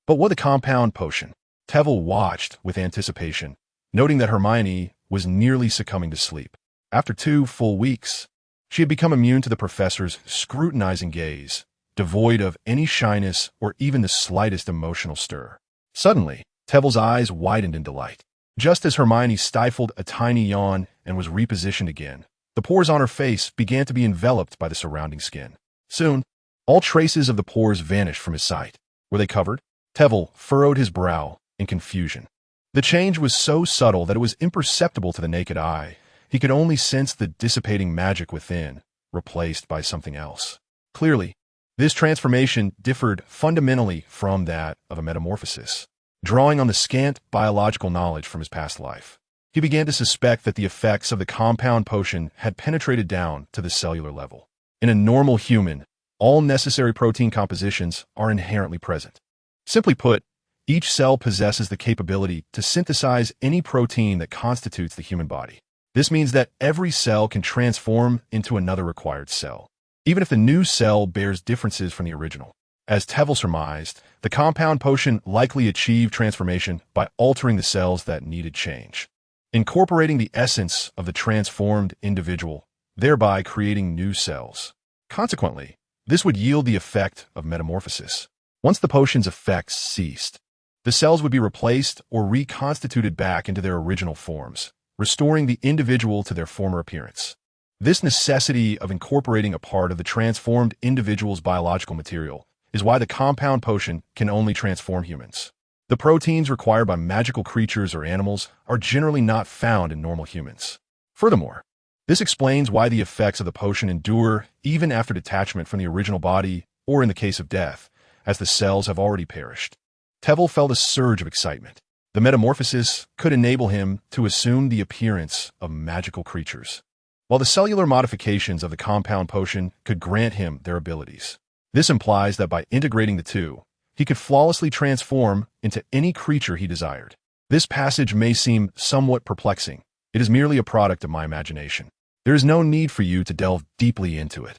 [SPEAKER 1] But what the compound potion? Tevel watched with anticipation, noting that Hermione was nearly succumbing to sleep. After 2 full weeks, she had become immune to the professor's scrutinizing gaze, devoid of any shyness or even the slightest emotional stir. Suddenly, Tevel's eyes widened in delight. Just as Hermione stifled a tiny yawn and was repositioned again, the pores on her face began to be enveloped by the surrounding skin. Soon, all traces of the pores vanished from his sight. Were they covered? Tevel furrowed his brow in confusion. The change was so subtle that it was imperceptible to the naked eye. He could only sense the dissipating magic within, replaced by something else. Clearly, this transformation differed fundamentally from that of a metamorphosis. Drawing on the scant biological knowledge from his past life, he began to suspect that the effects of the compound potion had penetrated down to the cellular level. In a normal human, all necessary protein compositions are inherently present. Simply put, each cell possesses the capability to synthesize any protein that constitutes the human body. This means that every cell can transform into another required cell, even if the new cell bears differences from the original. As Tevel surmised, the compound potion likely achieved transformation by altering the cells that needed change, incorporating the essence of the transformed individual, thereby creating new cells. Consequently, this would yield the effect of metamorphosis. Once the potion's effects ceased, the cells would be replaced or reconstituted back into their original forms, restoring the individual to their former appearance. This necessity of incorporating a part of the transformed individual's biological material is why the compound potion can only transform humans. The proteins required by magical creatures or animals are generally not found in normal humans. Furthermore, this explains why the effects of the potion endure even after detachment from the original body, or in the case of death, as the cells have already perished. Tevel felt a surge of excitement. The metamorphosis could enable him to assume the appearance of magical creatures, while the cellular modifications of the compound potion could grant him their abilities. This implies that by integrating the two, he could flawlessly transform into any creature he desired. This passage may seem somewhat perplexing. It is merely a product of my imagination. There is no need for you to delve deeply into it.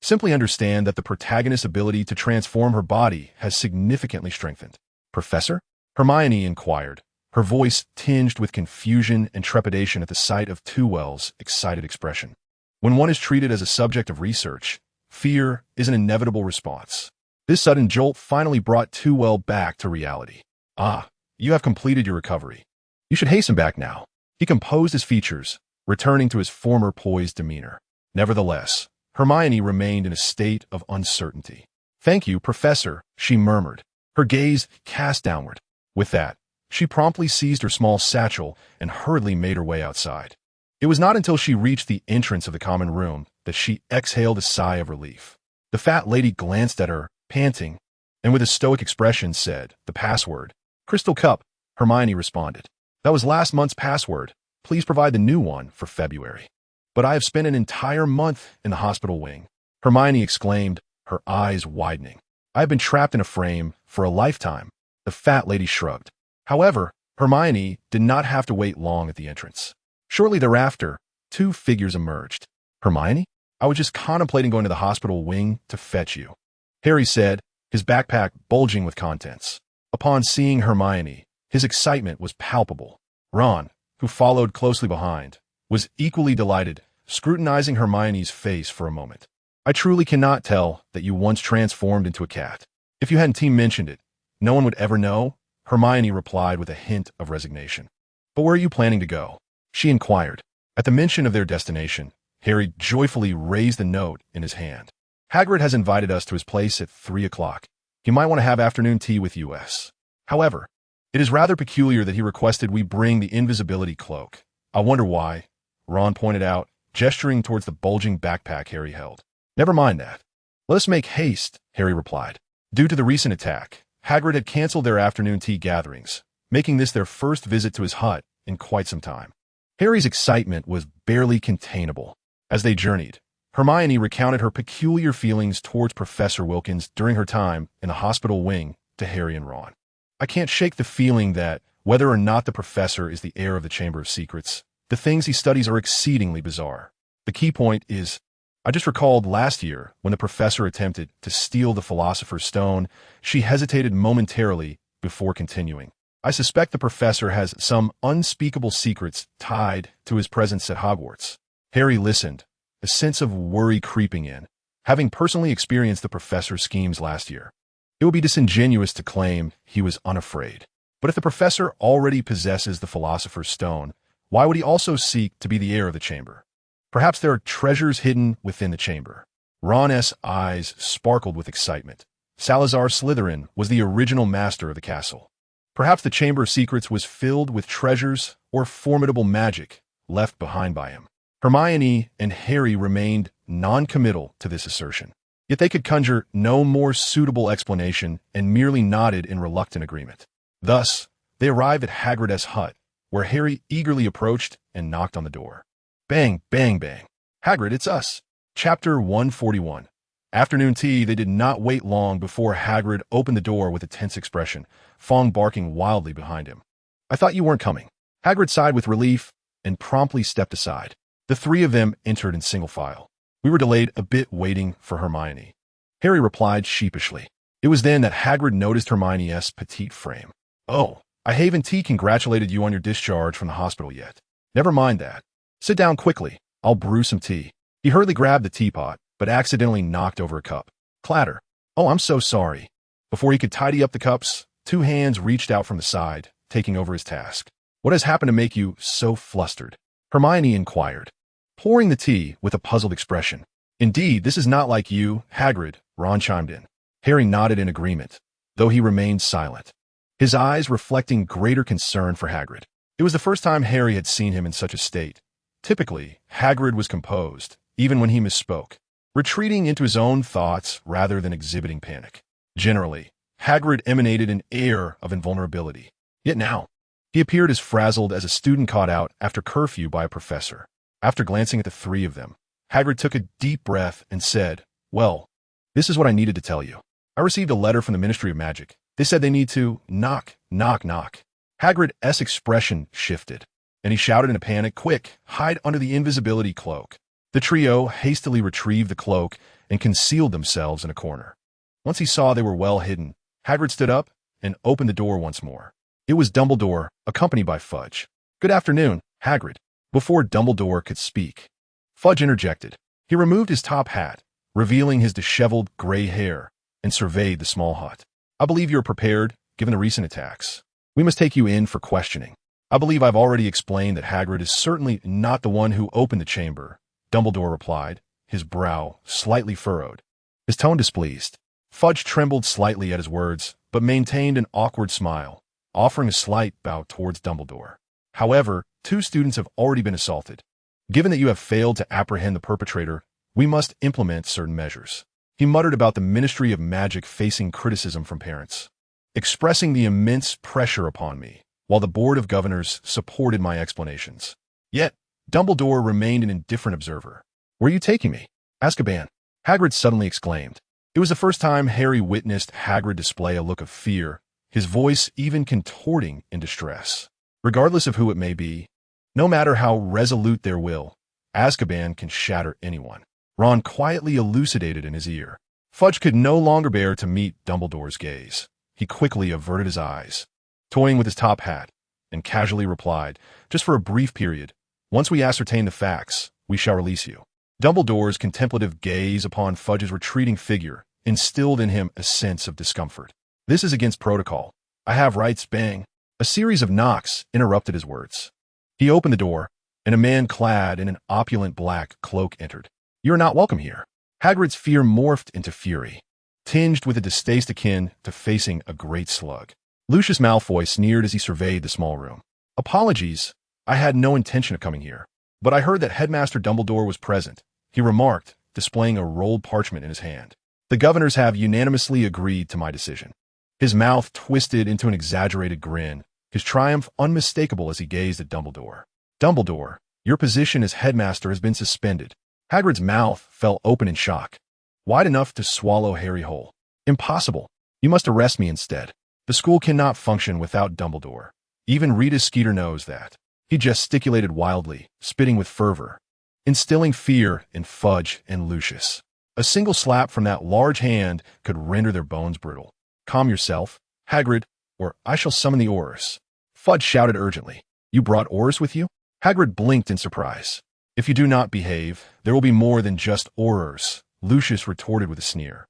[SPEAKER 1] Simply understand that the protagonist's ability to transform her body has significantly strengthened. Professor? Hermione inquired, her voice tinged with confusion and trepidation at the sight of Tewell's excited expression. When one is treated as a subject of research, fear is an inevitable response. This sudden jolt finally brought Tewell back to reality. Ah, you have completed your recovery. You should hasten back now. He composed his features, returning to his former poised demeanor. Nevertheless, Hermione remained in a state of uncertainty. Thank you, Professor, she murmured, her gaze cast downward. With that, she promptly seized her small satchel and hurriedly made her way outside. It was not until she reached the entrance of the common room that she exhaled a sigh of relief. The fat lady glanced at her, panting, and with a stoic expression said, "The password." "Crystal Cup," Hermione responded. "That was last month's password. Please provide the new one for February." "But I have spent an entire month in the hospital wing," Hermione exclaimed, her eyes widening. "I have been trapped in a frame for a lifetime." The fat lady shrugged. However, Hermione did not have to wait long at the entrance. Shortly thereafter, 2 figures emerged. "Hermione? I was just contemplating going to the hospital wing to fetch you," Harry said, his backpack bulging with contents. Upon seeing Hermione, his excitement was palpable. Ron, who followed closely behind, was equally delighted, scrutinizing Hermione's face for a moment. "I truly cannot tell that you once transformed into a cat. If you hadn't team mentioned it, no one would ever know," Hermione replied with a hint of resignation. "But where are you planning to go?" she inquired. At the mention of their destination, Harry joyfully raised the note in his hand. "Hagrid has invited us to his place at 3 o'clock. He might want to have afternoon tea with us. However, it is rather peculiar that he requested we bring the invisibility cloak. I wonder why," Ron pointed out, gesturing towards the bulging backpack Harry held. "Never mind that. Let us make haste," Harry replied. Due to the recent attack, Hagrid had canceled their afternoon tea gatherings, making this their first visit to his hut in quite some time. Harry's excitement was barely containable. As they journeyed, Hermione recounted her peculiar feelings towards Professor Wilkins during her time in the hospital wing to Harry and Ron. I can't shake the feeling that, whether or not the professor is the heir of the Chamber of Secrets, the things he studies are exceedingly bizarre. The key point is, I just recalled last year when the professor attempted to steal the Philosopher's Stone, she hesitated momentarily before continuing. I suspect the professor has some unspeakable secrets tied to his presence at Hogwarts. Harry listened, a sense of worry creeping in, having personally experienced the professor's schemes last year. It would be disingenuous to claim he was unafraid. But if the professor already possesses the Philosopher's Stone, why would he also seek to be the heir of the chamber? Perhaps there are treasures hidden within the chamber. Ron's eyes sparkled with excitement. Salazar Slytherin was the original master of the castle. Perhaps the Chamber of Secrets was filled with treasures or formidable magic left behind by him. Hermione and Harry remained non-committal to this assertion. Yet they could conjure no more suitable explanation and merely nodded in reluctant agreement. Thus, they arrived at Hagrid's hut, where Harry eagerly approached and knocked on the door. Bang, bang, bang. Hagrid, it's us. Chapter 141. Afternoon tea. They did not wait long before Hagrid opened the door with a tense expression, Fong barking wildly behind him. I thought you weren't coming. Hagrid sighed with relief and promptly stepped aside. The three of them entered in single file. We were delayed a bit waiting for Hermione. Harry replied sheepishly. It was then that Hagrid noticed Hermione's petite frame. Oh, I haven't congratulated you on your discharge from the hospital yet. Never mind that. Sit down quickly. I'll brew some tea. He hurriedly grabbed the teapot, but accidentally knocked over a cup. Clatter. Oh, I'm so sorry. Before he could tidy up the cups, two hands reached out from the side, taking over his task. What has happened to make you so flustered? Hermione inquired, pouring the tea with a puzzled expression. Indeed, this is not like you, Hagrid, Ron chimed in. Harry nodded in agreement, though he remained silent, his eyes reflecting greater concern for Hagrid. It was the first time Harry had seen him in such a state. Typically, Hagrid was composed, even when he misspoke, retreating into his own thoughts rather than exhibiting panic. Generally, Hagrid emanated an air of invulnerability. Yet now, he appeared as frazzled as a student caught out after curfew by a professor. After glancing at the three of them, Hagrid took a deep breath and said, Well, this is what I needed to tell you. I received a letter from the Ministry of Magic. They said they need to knock, knock, knock. Hagrid's expression shifted, and he shouted in a panic, Quick, hide under the invisibility cloak. The trio hastily retrieved the cloak and concealed themselves in a corner. Once he saw they were well hidden, Hagrid stood up and opened the door once more. It was Dumbledore, accompanied by Fudge. Good afternoon, Hagrid. Before Dumbledore could speak, Fudge interjected. He removed his top hat, revealing his disheveled gray hair, and surveyed the small hut. I believe you are prepared, given the recent attacks. We must take you in for questioning. I believe I've already explained that Hagrid is certainly not the one who opened the chamber, Dumbledore replied, his brow slightly furrowed, his tone displeased. Fudge trembled slightly at his words, but maintained an awkward smile, offering a slight bow towards Dumbledore. However, 2 students have already been assaulted. Given that you have failed to apprehend the perpetrator, we must implement certain measures. He muttered about the Ministry of Magic facing criticism from parents, expressing the immense pressure upon me, while the Board of Governors supported my explanations. Yet, Dumbledore remained an indifferent observer. Where are you taking me? Azkaban. Hagrid suddenly exclaimed. It was the first time Harry witnessed Hagrid display a look of fear, his voice even contorting in distress. Regardless of who it may be, no matter how resolute their will, Azkaban can shatter anyone. Ron quietly elucidated in his ear. Fudge could no longer bear to meet Dumbledore's gaze. He quickly averted his eyes, toying with his top hat, and casually replied, Just for a brief period. Once we ascertain the facts, we shall release you. Dumbledore's contemplative gaze upon Fudge's retreating figure instilled in him a sense of discomfort. This is against protocol. I have rights, bang. A series of knocks interrupted his words. He opened the door, and a man clad in an opulent black cloak entered. You are not welcome here. Hagrid's fear morphed into fury, tinged with a distaste akin to facing a great slug. Lucius Malfoy sneered as he surveyed the small room. Apologies, I had no intention of coming here, but I heard that Headmaster Dumbledore was present, he remarked, displaying a rolled parchment in his hand. The governors have unanimously agreed to my decision. His mouth twisted into an exaggerated grin, his triumph unmistakable as he gazed at Dumbledore. Dumbledore, your position as headmaster has been suspended. Hagrid's mouth fell open in shock, wide enough to swallow Harry whole. Impossible. You must arrest me instead. The school cannot function without Dumbledore. Even Rita Skeeter knows that. He gesticulated wildly, spitting with fervor, instilling fear in Fudge and Lucius. A single slap from that large hand could render their bones brittle. Calm yourself, Hagrid, or I shall summon the Aurors. Fudge shouted urgently. You brought Aurors with you? Hagrid blinked in surprise. If you do not behave, there will be more than just Aurors, Lucius retorted with a sneer.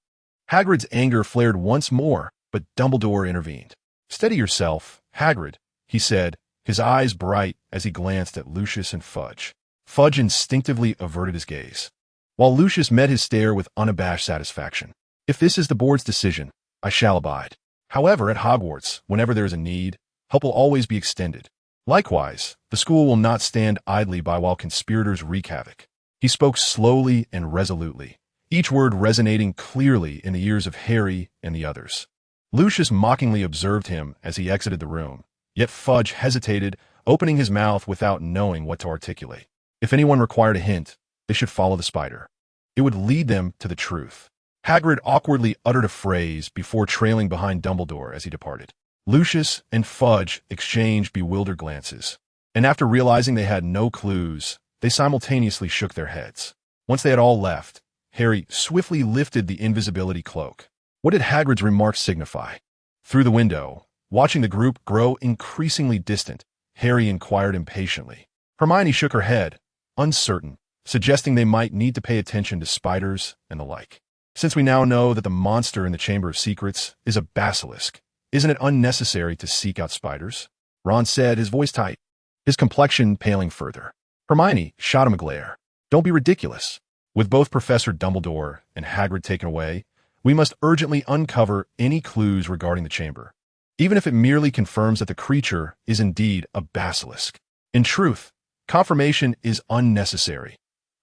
[SPEAKER 1] Hagrid's anger flared once more, but Dumbledore intervened. Steady yourself, Hagrid, he said, his eyes bright as he glanced at Lucius and Fudge. Fudge instinctively averted his gaze, while Lucius met his stare with unabashed satisfaction. If this is the board's decision, I shall abide. However, at Hogwarts, whenever there is a need, help will always be extended. Likewise, the school will not stand idly by while conspirators wreak havoc. He spoke slowly and resolutely, each word resonating clearly in the ears of Harry and the others. Lucius mockingly observed him as he exited the room, yet Fudge hesitated, opening his mouth without knowing what to articulate. If anyone required a hint, they should follow the spider. It would lead them to the truth. Hagrid awkwardly uttered a phrase before trailing behind Dumbledore as he departed. Lucius and Fudge exchanged bewildered glances, and after realizing they had no clues, they simultaneously shook their heads. Once they had all left, Harry swiftly lifted the invisibility cloak. What did Hagrid's remarks signify? Through the window, watching the group grow increasingly distant, Harry inquired impatiently. Hermione shook her head, uncertain, suggesting they might need to pay attention to spiders and the like. Since we now know that the monster in the Chamber of Secrets is a basilisk, isn't it unnecessary to seek out spiders? Ron said, his voice tight, his complexion paling further. Hermione shot him a glare. Don't be ridiculous. With both Professor Dumbledore and Hagrid taken away, we must urgently uncover any clues regarding the chamber, even if it merely confirms that the creature is indeed a basilisk. In truth, confirmation is unnecessary.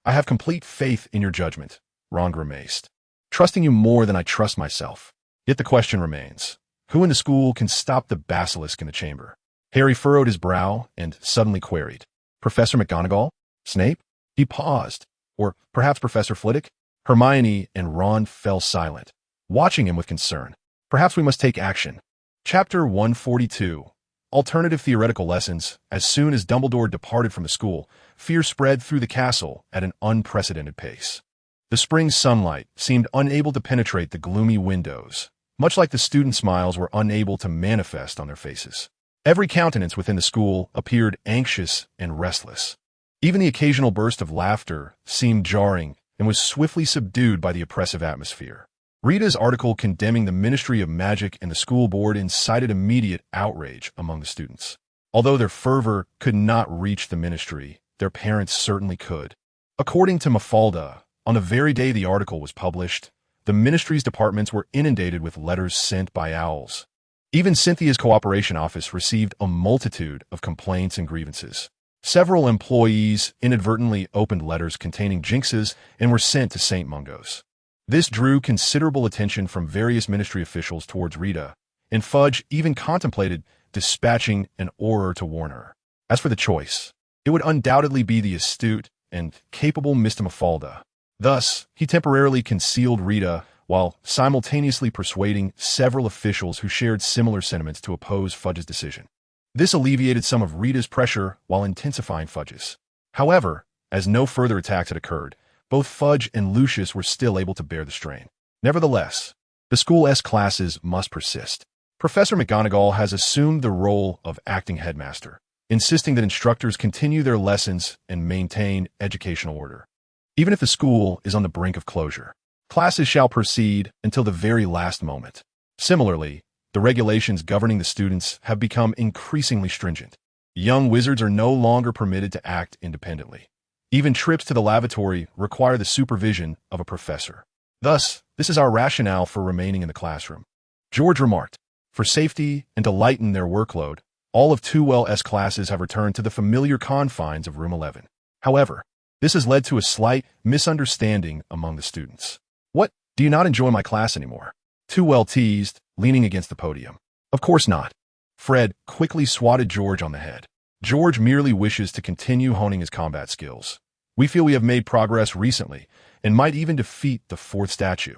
[SPEAKER 1] I have complete faith in your judgment, Ron grimaced, trusting you more than I trust myself. Yet the question remains, who in the school can stop the basilisk in the chamber? Harry furrowed his brow and suddenly queried, Professor McGonagall? Snape? He paused. Or perhaps Professor Flitwick? Hermione and Ron fell silent, watching him with concern. Perhaps we must take action. Chapter 142. Alternative Theoretical Lessons. As soon as Dumbledore departed from the school, fear spread through the castle at an unprecedented pace. The spring sunlight seemed unable to penetrate the gloomy windows, much like the student smiles were unable to manifest on their faces. Every countenance within the school appeared anxious and restless. Even the occasional burst of laughter seemed jarring and was swiftly subdued by the oppressive atmosphere. Rita's article condemning the Ministry of Magic and the school board incited immediate outrage among the students. Although their fervor could not reach the ministry, their parents certainly could. According to Mafalda, on the very day the article was published, the ministry's departments were inundated with letters sent by owls. Even Cynthia's cooperation office received a multitude of complaints and grievances. Several employees inadvertently opened letters containing jinxes and were sent to St. Mungo's. This drew considerable attention from various ministry officials towards Rita, and Fudge even contemplated dispatching an Auror to warn her. As for the choice, it would undoubtedly be the astute and capable Mr. Mafalda. Thus, he temporarily concealed Rita while simultaneously persuading several officials who shared similar sentiments to oppose Fudge's decision. This alleviated some of Rita's pressure while intensifying Fudge's. However, as no further attacks had occurred, both Fudge and Lucius were still able to bear the strain. Nevertheless, the school's classes must persist. Professor McGonagall has assumed the role of acting headmaster, insisting that instructors continue their lessons and maintain educational order. Even if the school is on the brink of closure, classes shall proceed until the very last moment. Similarly, the regulations governing the students have become increasingly stringent. Young wizards are no longer permitted to act independently. Even trips to the lavatory require the supervision of a professor. Thus, this is our rationale for remaining in the classroom. George remarked, for safety and to lighten their workload, all of 2L's classes have returned to the familiar confines of Room 11. However, this has led to a slight misunderstanding among the students. What, do you not enjoy my class anymore? 2L teased, leaning against the podium. Of course not. Fred quickly swatted George on the head. George merely wishes to continue honing his combat skills. We feel we have made progress recently, and might even defeat the fourth statue.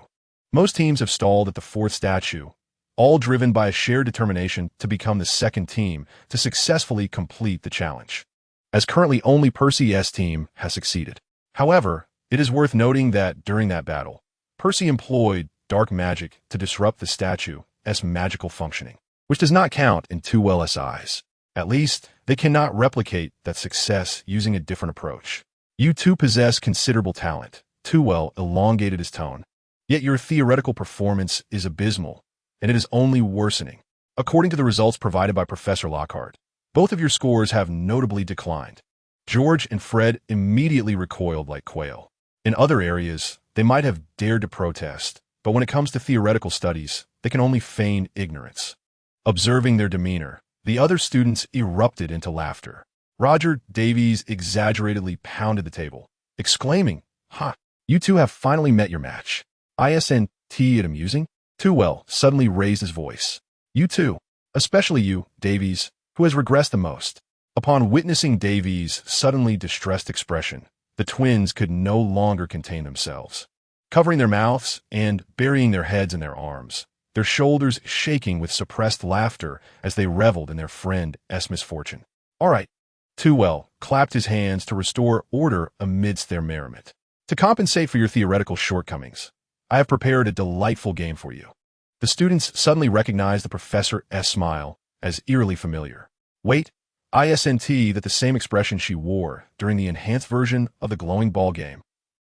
[SPEAKER 1] Most teams have stalled at the fourth statue, all driven by a shared determination to become the second team to successfully complete the challenge. As currently only Percy's team has succeeded. However, it is worth noting that during that battle, Percy employed dark magic to disrupt the statue's magical functioning, which does not count in Tewell's eyes. At least, they cannot replicate that success using a different approach. You two possess considerable talent. Tewell elongated his tone. Yet your theoretical performance is abysmal, and it is only worsening. According to the results provided by Professor Lockhart, both of your scores have notably declined. George and Fred immediately recoiled like quail. In other areas, they might have dared to protest, but when it comes to theoretical studies, they can only feign ignorance. Observing their demeanor, the other students erupted into laughter. Roger Davies exaggeratedly pounded the table, exclaiming, "Ha! You two have finally met your match. Isn't it amusing?" Tewell suddenly raised his voice. "You two, especially you, Davies, who has regressed the most." Upon witnessing Davies' suddenly distressed expression, the twins could no longer contain themselves. Covering their mouths and burying their heads in their arms, their shoulders shaking with suppressed laughter as they reveled in their friend's misfortune. "All right." Tewell clapped his hands to restore order amidst their merriment. "To compensate for your theoretical shortcomings, I have prepared a delightful game for you." The students suddenly recognized the professor's smile as eerily familiar. Wait, isn't that the same expression she wore during the enhanced version of the glowing ball game?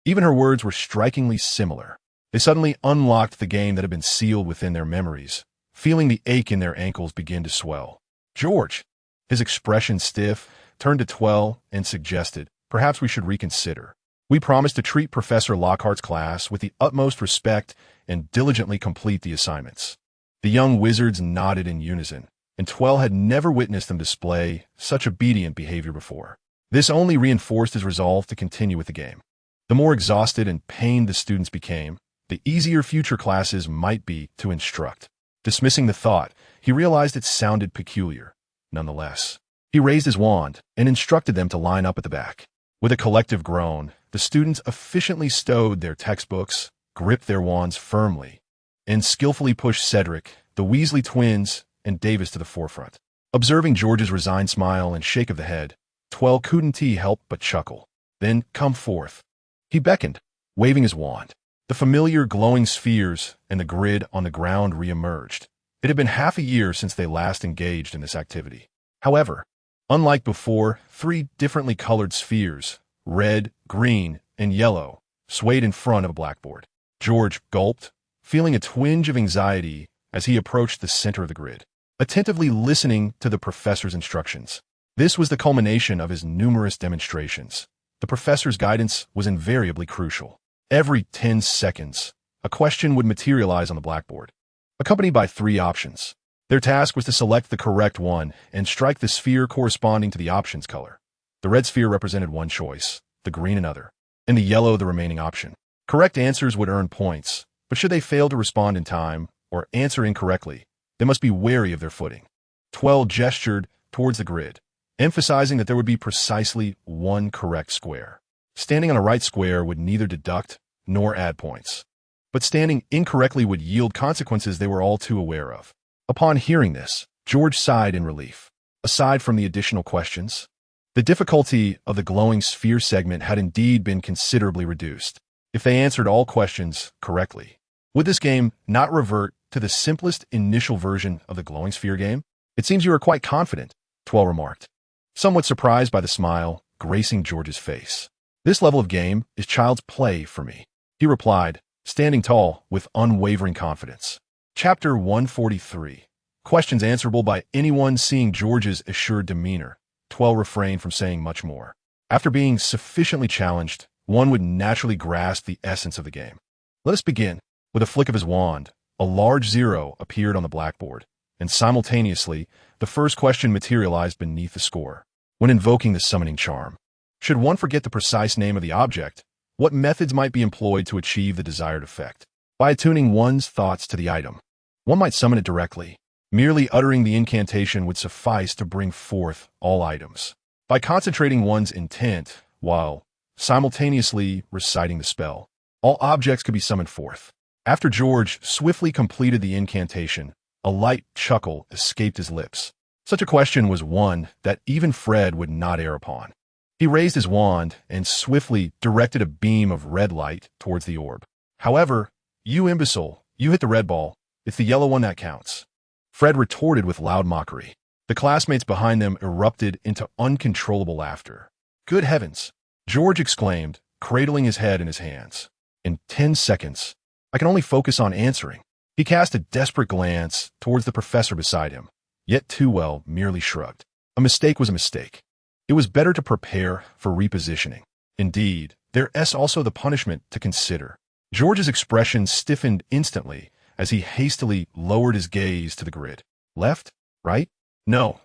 [SPEAKER 1] Even her words were strikingly similar. They suddenly unlocked the game that had been sealed within their memories, feeling the ache in their ankles begin to swell. George, his expression stiff, turned to Tewell and suggested, "Perhaps we should reconsider. We promised to treat Professor Lockhart's class with the utmost respect and diligently complete the assignments." The young wizards nodded in unison, and Tewell had never witnessed them display such obedient behavior before. This only reinforced his resolve to continue with the game. The more exhausted and pained the students became, the easier future classes might be to instruct. Dismissing the thought, he realized it sounded peculiar. Nonetheless, he raised his wand and instructed them to line up at the back. With a collective groan, the students efficiently stowed their textbooks, gripped their wands firmly, and skillfully pushed Cedric, the Weasley twins, and Davis to the forefront. Observing George's resigned smile and shake of the head, Tewell couldn't help but chuckle. "Then come forth." He beckoned, waving his wand. The familiar glowing spheres and the grid on the ground re-emerged. It had been half a year since they last engaged in this activity. However, unlike before, 3 differently colored spheres, red, green, and yellow, swayed in front of a blackboard. George gulped, feeling a twinge of anxiety as he approached the center of the grid, attentively listening to the professor's instructions. This was the culmination of his numerous demonstrations. The professor's guidance was invariably crucial. Every 10 seconds, a question would materialize on the blackboard, accompanied by 3 options. Their task was to select the correct one and strike the sphere corresponding to the option's color. The red sphere represented one choice, the green another, and the yellow the remaining option. Correct answers would earn points, but should they fail to respond in time or answer incorrectly, they must be wary of their footing. Tewell gestured towards the grid, emphasizing that there would be precisely one correct square. Standing on a right square would neither deduct nor add points, but standing incorrectly would yield consequences they were all too aware of. Upon hearing this, George sighed in relief. Aside from the additional questions, the difficulty of the glowing sphere segment had indeed been considerably reduced. If they answered all questions correctly, would this game not revert to the simplest initial version of the glowing sphere game? "It seems you are quite confident," Tewell remarked, somewhat surprised by the smile gracing George's face. "This level of game is child's play for me," he replied, standing tall with unwavering confidence. Chapter 143. Questions answerable by anyone. Seeing George's assured demeanor, Tewell refrained from saying much more. After being sufficiently challenged, one would naturally grasp the essence of the game. "Let us begin." With a flick of his wand, a large 0 appeared on the blackboard, and simultaneously, the first question materialized beneath the score. When invoking the summoning charm, should one forget the precise name of the object, what methods might be employed to achieve the desired effect? By attuning one's thoughts to the item, one might summon it directly. Merely uttering the incantation would suffice to bring forth all items. By concentrating one's intent, while simultaneously reciting the spell, all objects could be summoned forth. After George swiftly completed the incantation, a light chuckle escaped his lips. Such a question was one that even Fred would not err upon. He raised his wand and swiftly directed a beam of red light towards the orb. However, you imbecile, you hit the red ball. It's the yellow one that counts. Fred retorted with loud mockery. The classmates behind them erupted into uncontrollable laughter. Good heavens! George exclaimed, cradling his head in his hands. In 10 seconds, I can only focus on answering. He cast a desperate glance towards the professor beside him, yet too well merely shrugged. A mistake was a mistake. It was better to prepare for repositioning. Indeed, there is also the punishment to consider. George's expression stiffened instantly as he hastily lowered his gaze to the grid. Left? Right? No.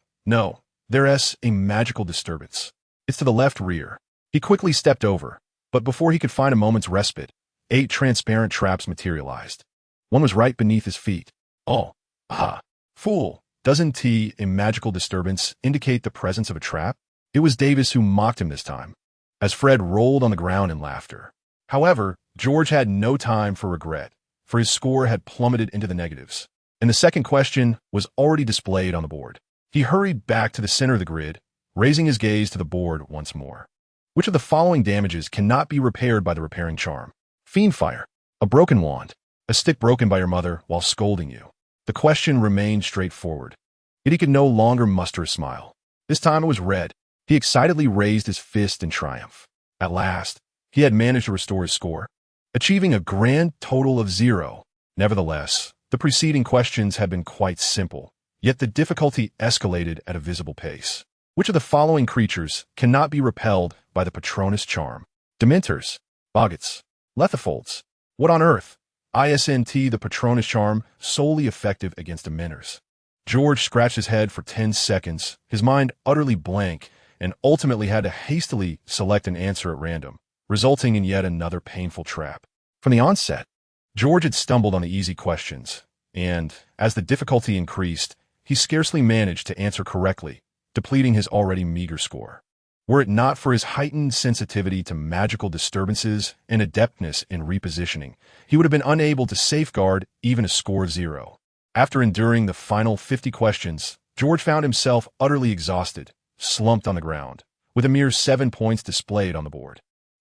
[SPEAKER 1] There is a magical disturbance. It's to the left rear. He quickly stepped over, but before he could find a moment's respite, 8 transparent traps materialized. One was right beneath his feet. Oh, aha. Fool, doesn't a magical disturbance indicate the presence of a trap? It was Davis who mocked him this time, as Fred rolled on the ground in laughter. However, George had no time for regret, for his score had plummeted into the negatives, and the second question was already displayed on the board. He hurried back to the center of the grid, raising his gaze to the board once more. Which of the following damages cannot be repaired by the repairing charm? Fiendfire, a broken wand, a stick broken by your mother while scolding you. The question remained straightforward, yet he could no longer muster a smile. This time it was red. He excitedly raised his fist in triumph. At last, he had managed to restore his score, achieving a grand total of 0. Nevertheless, the preceding questions had been quite simple, yet the difficulty escalated at a visible pace. Which of the following creatures cannot be repelled by the Patronus charm? Dementors, Boggots, Lethifolds. What on earth? Isn't the Patronus charm solely effective against Dementors? George scratched his head for 10 seconds, his mind utterly blank, and ultimately had to hastily select an answer at random, resulting in yet another painful trap. From the onset, George had stumbled on the easy questions, and, as the difficulty increased, he scarcely managed to answer correctly, depleting his already meager score. Were it not for his heightened sensitivity to magical disturbances and adeptness in repositioning, he would have been unable to safeguard even a score of 0. After enduring the final 50 questions, George found himself utterly exhausted, slumped on the ground, with a mere 7 points displayed on the board.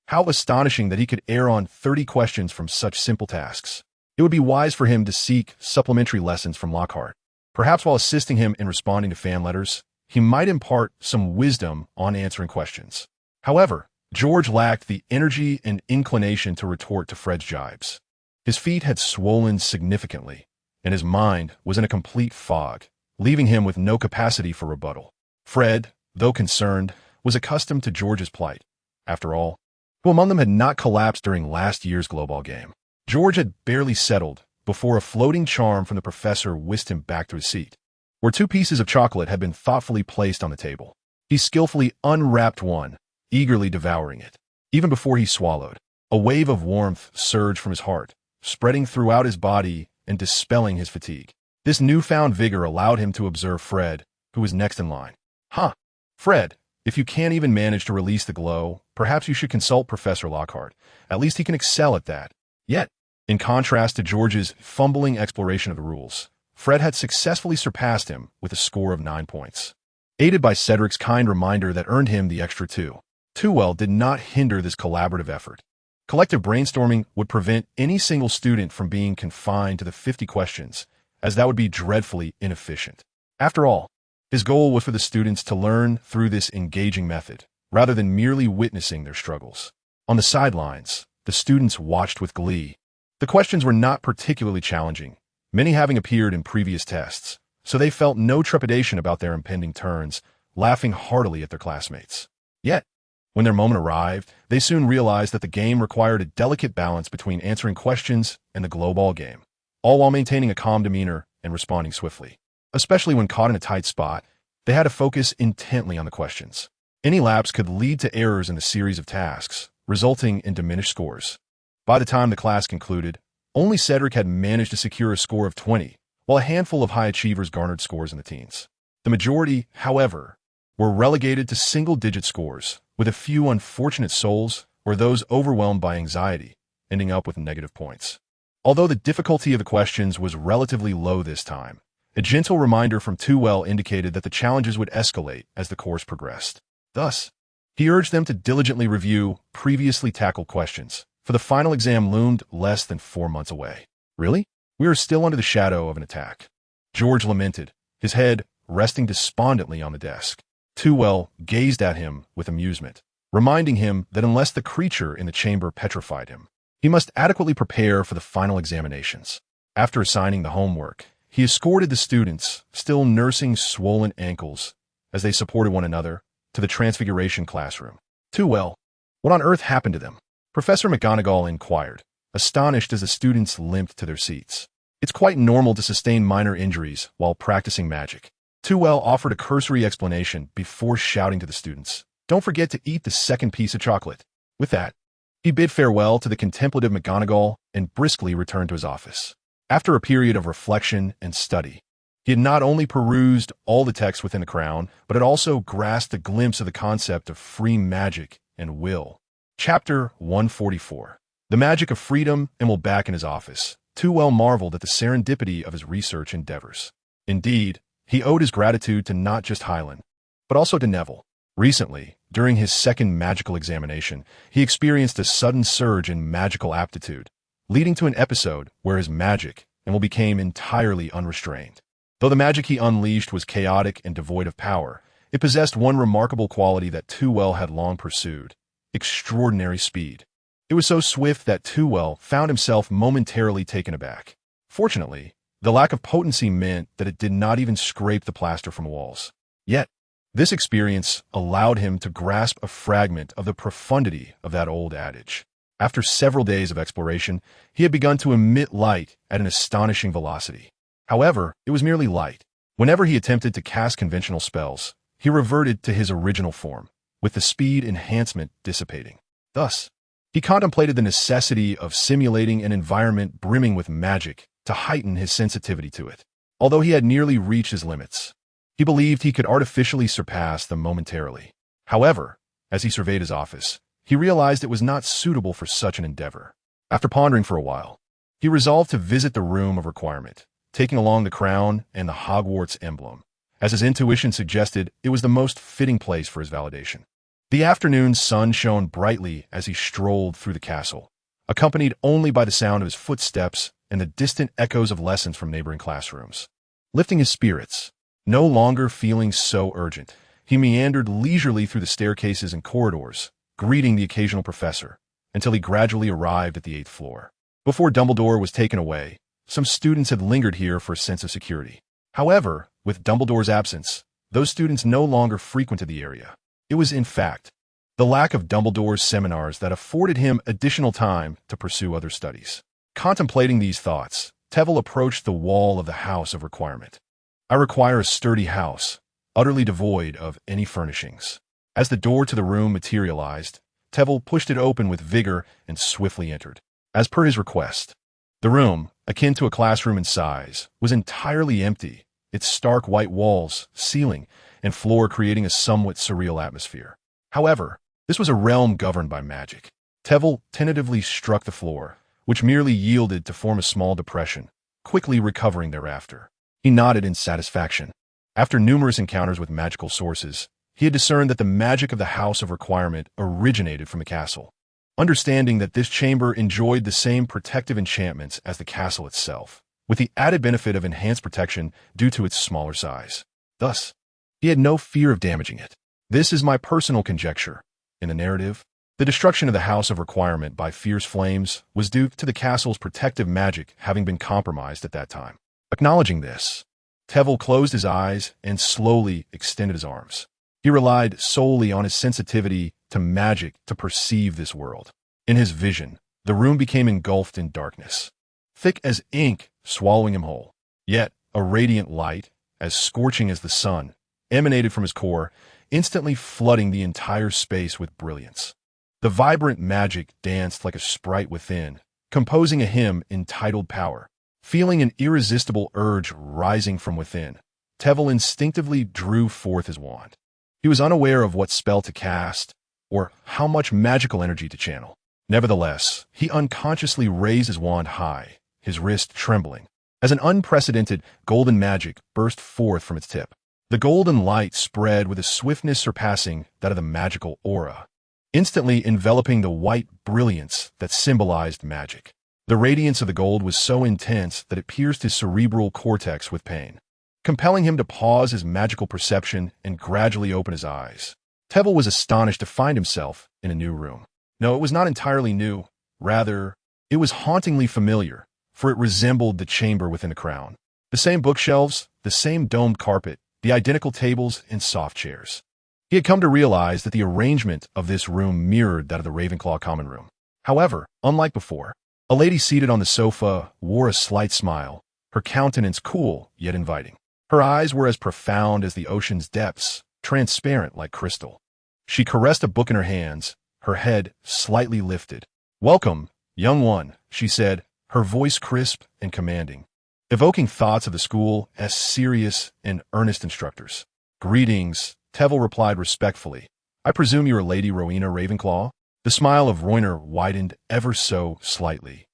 [SPEAKER 1] How astonishing that he could err on 30 questions from such simple tasks. It would be wise for him to seek supplementary lessons from Lockhart. Perhaps while assisting him in responding to fan letters, he might impart some wisdom on answering questions. However, George lacked the energy and inclination to retort to Fred's jibes. His feet had swollen significantly, and his mind was in a complete fog, leaving him with no capacity for rebuttal. Fred, though concerned, was accustomed to George's plight. After all, who among them had not collapsed during last year's global game? George had barely settled before a floating charm from the professor whisked him back to his seat, where 2 pieces of chocolate had been thoughtfully placed on the table. He skillfully unwrapped one, eagerly devouring it. Even before he swallowed, a wave of warmth surged from his heart, spreading throughout his body and dispelling his fatigue. This newfound vigor allowed him to observe Fred, who was next in line. Fred, if you can't even manage to release the glow, perhaps you should consult Professor Lockhart. At least he can excel at that. Yet, in contrast to George's fumbling exploration of the rules, Fred had successfully surpassed him with a score of 9 points. Aided by Cedric's kind reminder that earned him the extra 2. Too well did not hinder this collaborative effort. Collective brainstorming would prevent any single student from being confined to the 50 questions, as that would be dreadfully inefficient. After all, his goal was for the students to learn through this engaging method, rather than merely witnessing their struggles. On the sidelines, the students watched with glee. The questions were not particularly challenging, many having appeared in previous tests, so they felt no trepidation about their impending turns, laughing heartily at their classmates. Yet, when their moment arrived, they soon realized that the game required a delicate balance between answering questions and the glow ball game, all while maintaining a calm demeanor and responding swiftly. Especially when caught in a tight spot, they had to focus intently on the questions. Any lapse could lead to errors in the series of tasks, resulting in diminished scores. By the time the class concluded, only Cedric had managed to secure a score of 20, while a handful of high achievers garnered scores in the teens. The majority, however, were relegated to single-digit scores, with a few unfortunate souls or those overwhelmed by anxiety ending up with negative points. Although the difficulty of the questions was relatively low this time, a gentle reminder from Too indicated that the challenges would escalate as the course progressed. Thus, he urged them to diligently review previously tackled questions, for the final exam loomed less than 4 months away. Really? We are still under the shadow of an attack. George lamented, his head resting despondently on the desk. Too gazed at him with amusement, reminding him that unless the creature in the chamber petrified him, he must adequately prepare for the final examinations. After assigning the homework, he escorted the students, still nursing swollen ankles, as they supported one another, to the Transfiguration classroom. Too what on earth happened to them? Professor McGonagall inquired, astonished as the students limped to their seats. It's quite normal to sustain minor injuries while practicing magic. Too offered a cursory explanation before shouting to the students, "Don't forget to eat the second piece of chocolate." With that, he bid farewell to the contemplative McGonagall and briskly returned to his office. After a period of reflection and study, he had not only perused all the texts within the Crown, but had also grasped a glimpse of the concept of free magic and will. Chapter 144. The Magic of Freedom, and while back in his office, Too marveled at the serendipity of his research endeavors. Indeed, he owed his gratitude to not just Hyland, but also to Neville. Recently, during his second magical examination, he experienced a sudden surge in magical aptitude, leading to an episode where his magic became entirely unrestrained. Though the magic he unleashed was chaotic and devoid of power, it possessed one remarkable quality that Too had long pursued: extraordinary speed. It was so swift that Too found himself momentarily taken aback. Fortunately, the lack of potency meant that it did not even scrape the plaster from walls. Yet, this experience allowed him to grasp a fragment of the profundity of that old adage. After several days of exploration, he had begun to emit light at an astonishing velocity. However, it was merely light. Whenever he attempted to cast conventional spells, he reverted to his original form, with the speed enhancement dissipating. Thus, he contemplated the necessity of simulating an environment brimming with magic to heighten his sensitivity to it. Although he had nearly reached his limits, he believed he could artificially surpass them momentarily. However, as he surveyed his office, he realized it was not suitable for such an endeavor. After pondering for a while, he resolved to visit the room of requirement, taking along the crown and the Hogwarts emblem. As his intuition suggested, it was the most fitting place for his validation. The afternoon sun shone brightly as he strolled through the castle, accompanied only by the sound of his footsteps and the distant echoes of lessons from neighboring classrooms. Lifting his spirits, no longer feeling so urgent, he meandered leisurely through the staircases and corridors, greeting the occasional professor, until he gradually arrived at the 8th floor. Before Dumbledore was taken away, some students had lingered here for a sense of security. However, with Dumbledore's absence, those students no longer frequented the area. It was, in fact, the lack of Dumbledore's seminars that afforded him additional time to pursue other studies. Contemplating these thoughts, Tevel approached the wall of the House of Requirement. "I require a sturdy house, utterly devoid of any furnishings." As the door to the room materialized, Tevel pushed it open with vigor and swiftly entered. As per his request, the room, akin to a classroom in size, was entirely empty, its stark white walls, ceiling, and floor creating a somewhat surreal atmosphere. However, this was a realm governed by magic. Tevel tentatively struck the floor, which merely yielded to form a small depression, quickly recovering thereafter. He nodded in satisfaction. After numerous encounters with magical sources, he had discerned that the magic of the House of Requirement originated from the castle. Understanding that this chamber enjoyed the same protective enchantments as the castle itself, with the added benefit of enhanced protection due to its smaller size. Thus, he had no fear of damaging it. This is my personal conjecture. In the narrative, the destruction of the House of Requirement by fierce flames was due to the castle's protective magic having been compromised at that time. Acknowledging this, Tevel closed his eyes and slowly extended his arms. He relied solely on his sensitivity to magic to perceive this world. In his vision, the room became engulfed in darkness, thick as ink, swallowing him whole. Yet, a radiant light, as scorching as the sun, emanated from his core, instantly flooding the entire space with brilliance. The vibrant magic danced like a sprite within, composing a hymn entitled Power. Feeling an irresistible urge rising from within, Tevel instinctively drew forth his wand. He was unaware of what spell to cast, or how much magical energy to channel. Nevertheless, he unconsciously raised his wand high, his wrist trembling, as an unprecedented golden magic burst forth from its tip. The golden light spread with a swiftness surpassing that of the magical aura, instantly enveloping the white brilliance that symbolized magic. The radiance of the gold was so intense that it pierced his cerebral cortex with pain, compelling him to pause his magical perception and gradually open his eyes. Tevel was astonished to find himself in a new room. No, it was not entirely new. Rather, it was hauntingly familiar, for it resembled the chamber within the crown. The same bookshelves, the same domed carpet, the identical tables and soft chairs. He had come to realize that the arrangement of this room mirrored that of the Ravenclaw common room. However, unlike before, a lady seated on the sofa wore a slight smile, her countenance cool yet inviting. Her eyes were as profound as the ocean's depths, transparent like crystal. She caressed a book in her hands, her head slightly lifted. "Welcome, young one," she said, her voice crisp and commanding, evoking thoughts of the school as serious and earnest instructors. "Greetings," Tevel replied respectfully. "I presume you are Lady Rowena Ravenclaw?" The smile of Rhoynar widened ever so slightly,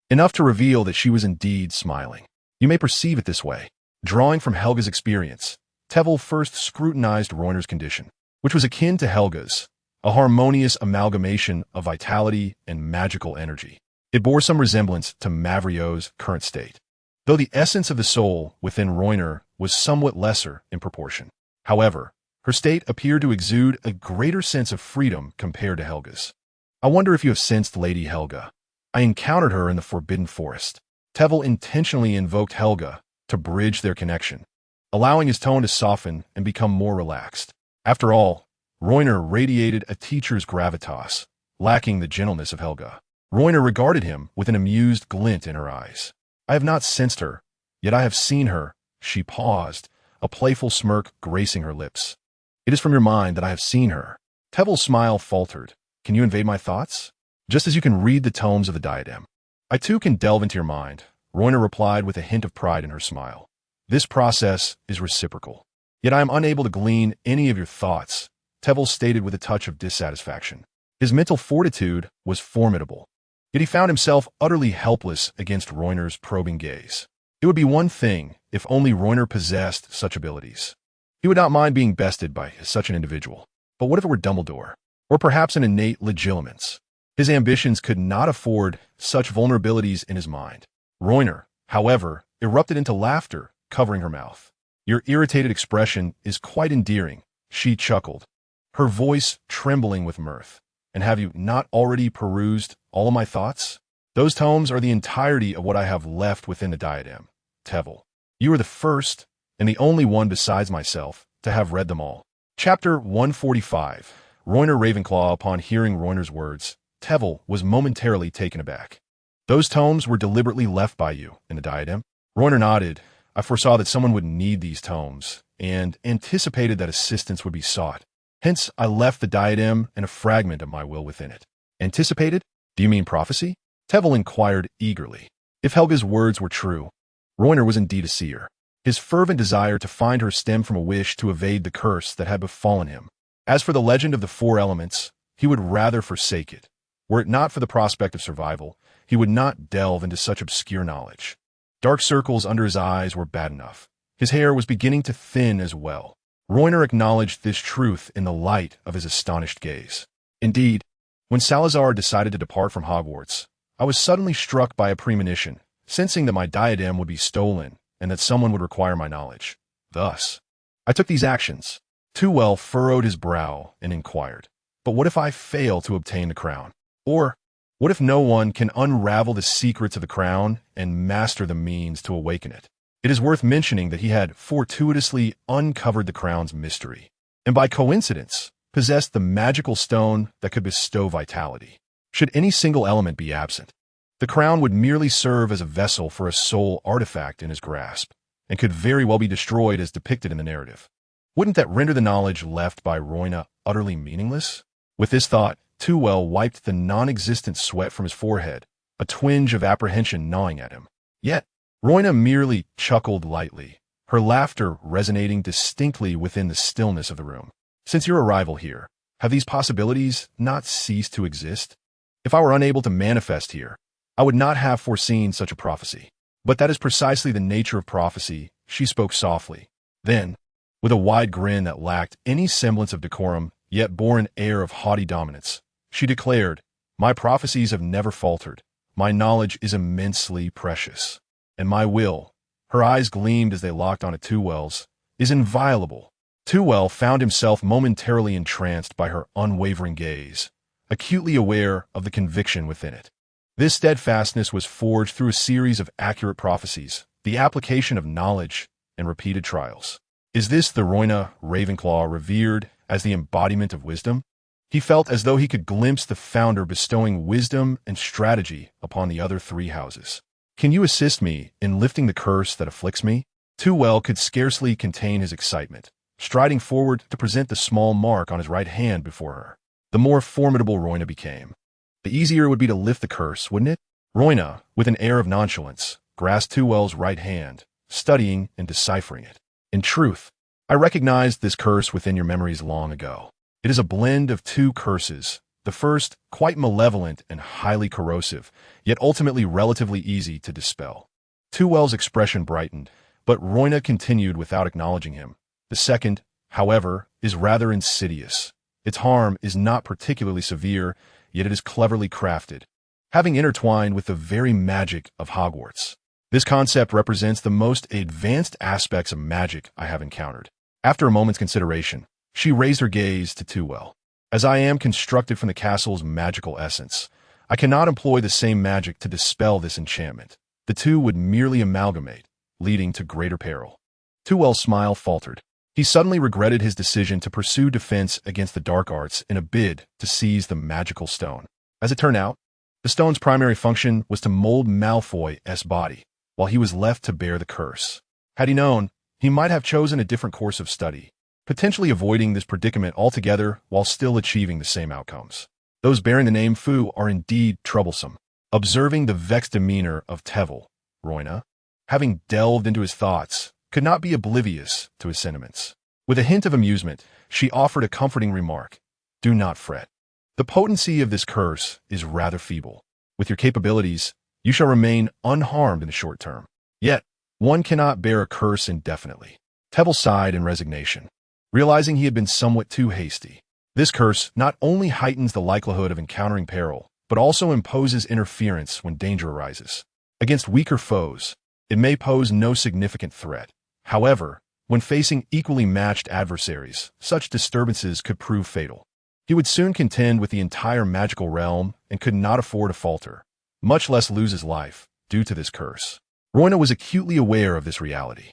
[SPEAKER 1] enough to reveal that she was indeed smiling. "You may perceive it this way." Drawing from Helga's experience, Tevel first scrutinized Rhoynar's condition, which was akin to Helga's, a harmonious amalgamation of vitality and magical energy. It bore some resemblance to Mavrio's current state, though the essence of the soul within Rhoynar was somewhat lesser in proportion. However, her state appeared to exude a greater sense of freedom compared to Helga's. "I wonder if you have sensed Lady Helga. I encountered her in the Forbidden Forest." Tevel intentionally invoked Helga to bridge their connection, allowing his tone to soften and become more relaxed. After all, Rhoynar radiated a teacher's gravitas, lacking the gentleness of Helga. Rhoynar regarded him with an amused glint in her eyes. "I have not sensed her, yet I have seen her." She paused, a playful smirk gracing her lips. "It is from your mind that I have seen her." Tevel's smile faltered. "Can you invade my thoughts?" "Just as you can read the tomes of the diadem. I too can delve into your mind," Rhoynar replied with a hint of pride in her smile. "This process is reciprocal. Yet I am unable to glean any of your thoughts," Tevel stated with a touch of dissatisfaction. His mental fortitude was formidable, yet he found himself utterly helpless against Rhoynar's probing gaze. It would be one thing if only Rhoynar possessed such abilities. He would not mind being bested by such an individual. But what if it were Dumbledore? Or perhaps an innate legilimens? His ambitions could not afford such vulnerabilities in his mind. Rhoynar, however, erupted into laughter, covering her mouth. "Your irritated expression is quite endearing," she chuckled, her voice trembling with mirth. "And have you not already perused all of my thoughts? Those tomes are the entirety of what I have left within the diadem, Tevel. You are the first, and the only one besides myself, to have read them all." Chapter 145. Rhoynar Ravenclaw. Upon hearing Rhoynar's words, Tevel was momentarily taken aback. "Those tomes were deliberately left by you in the diadem?" Rhoynar nodded. "I foresaw that someone would need these tomes, and anticipated that assistance would be sought. Hence, I left the diadem and a fragment of my will within it." "Anticipated? Do you mean prophecy?" Tevel inquired eagerly. If Helga's words were true, Rhoynar was indeed a seer. His fervent desire to find her stemmed from a wish to evade the curse that had befallen him. As for the legend of the four elements, he would rather forsake it. Were it not for the prospect of survival, he would not delve into such obscure knowledge. Dark circles under his eyes were bad enough. His hair was beginning to thin as well. Rhoynar acknowledged this truth in the light of his astonished gaze. "Indeed, when Salazar decided to depart from Hogwarts, I was suddenly struck by a premonition, sensing that my diadem would be stolen and that someone would require my knowledge. Thus, I took these actions." Tewell furrowed his brow and inquired, "But what if I fail to obtain the crown? Or what if no one can unravel the secrets of the crown and master the means to awaken it?" It is worth mentioning that he had fortuitously uncovered the crown's mystery, and by coincidence possessed the magical stone that could bestow vitality. Should any single element be absent, the crown would merely serve as a vessel for a soul artifact in his grasp, and could very well be destroyed as depicted in the narrative. Wouldn't that render the knowledge left by Rhoynar utterly meaningless? With this thought, Tewell wiped the non-existent sweat from his forehead, a twinge of apprehension gnawing at him. Yet, Roina merely chuckled lightly, her laughter resonating distinctly within the stillness of the room. Since your arrival here, have these possibilities not ceased to exist? If I were unable to manifest here, I would not have foreseen such a prophecy. But that is precisely the nature of prophecy, she spoke softly. Then, with a wide grin that lacked any semblance of decorum, yet bore an air of haughty dominance, she declared, "My prophecies have never faltered. My knowledge is immensely precious. And my will," her eyes gleamed as they locked on Tuwell's, "is inviolable." Tuwell found himself momentarily entranced by her unwavering gaze, acutely aware of the conviction within it. This steadfastness was forged through a series of accurate prophecies, the application of knowledge, and repeated trials. Is this the Roina Ravenclaw revered as the embodiment of wisdom? He felt as though he could glimpse the founder bestowing wisdom and strategy upon the other three houses. "Can you assist me in lifting the curse that afflicts me?" Tuwell could scarcely contain his excitement, striding forward to present the small mark on his right hand before her. The more formidable Roina became, the easier it would be to lift the curse, wouldn't it? Roina, with an air of nonchalance, grasped Tuwell's right hand, studying and deciphering it. "In truth, I recognized this curse within your memories long ago. It is a blend of two curses, the first quite malevolent and highly corrosive, yet ultimately relatively easy to dispel." Tuwell's expression brightened, but Roina continued without acknowledging him. "The second, however, is rather insidious. Its harm is not particularly severe, yet it is cleverly crafted, having intertwined with the very magic of Hogwarts. This concept represents the most advanced aspects of magic I have encountered." After a moment's consideration, she raised her gaze to Tuwell. "As I am constructed from the castle's magical essence, I cannot employ the same magic to dispel this enchantment. The two would merely amalgamate, leading to greater peril." Tuwell's smile faltered. He suddenly regretted his decision to pursue defense against the dark arts in a bid to seize the magical stone. As it turned out, the stone's primary function was to mold Malfoy's body, while he was left to bear the curse. Had he known, he might have chosen a different course of study, potentially avoiding this predicament altogether while still achieving the same outcomes. Those bearing the name Fu are indeed troublesome. Observing the vexed demeanor of Tevel, Roina, having delved into his thoughts, could not be oblivious to his sentiments. With a hint of amusement, she offered a comforting remark. "Do not fret. The potency of this curse is rather feeble. With your capabilities, you shall remain unharmed in the short term. Yet, one cannot bear a curse indefinitely." Tevel sighed in resignation, realizing he had been somewhat too hasty. This curse not only heightens the likelihood of encountering peril, but also imposes interference when danger arises. Against weaker foes, it may pose no significant threat. However, when facing equally matched adversaries, such disturbances could prove fatal. He would soon contend with the entire magical realm and could not afford to falter, much less lose his life, due to this curse. Roina was acutely aware of this reality.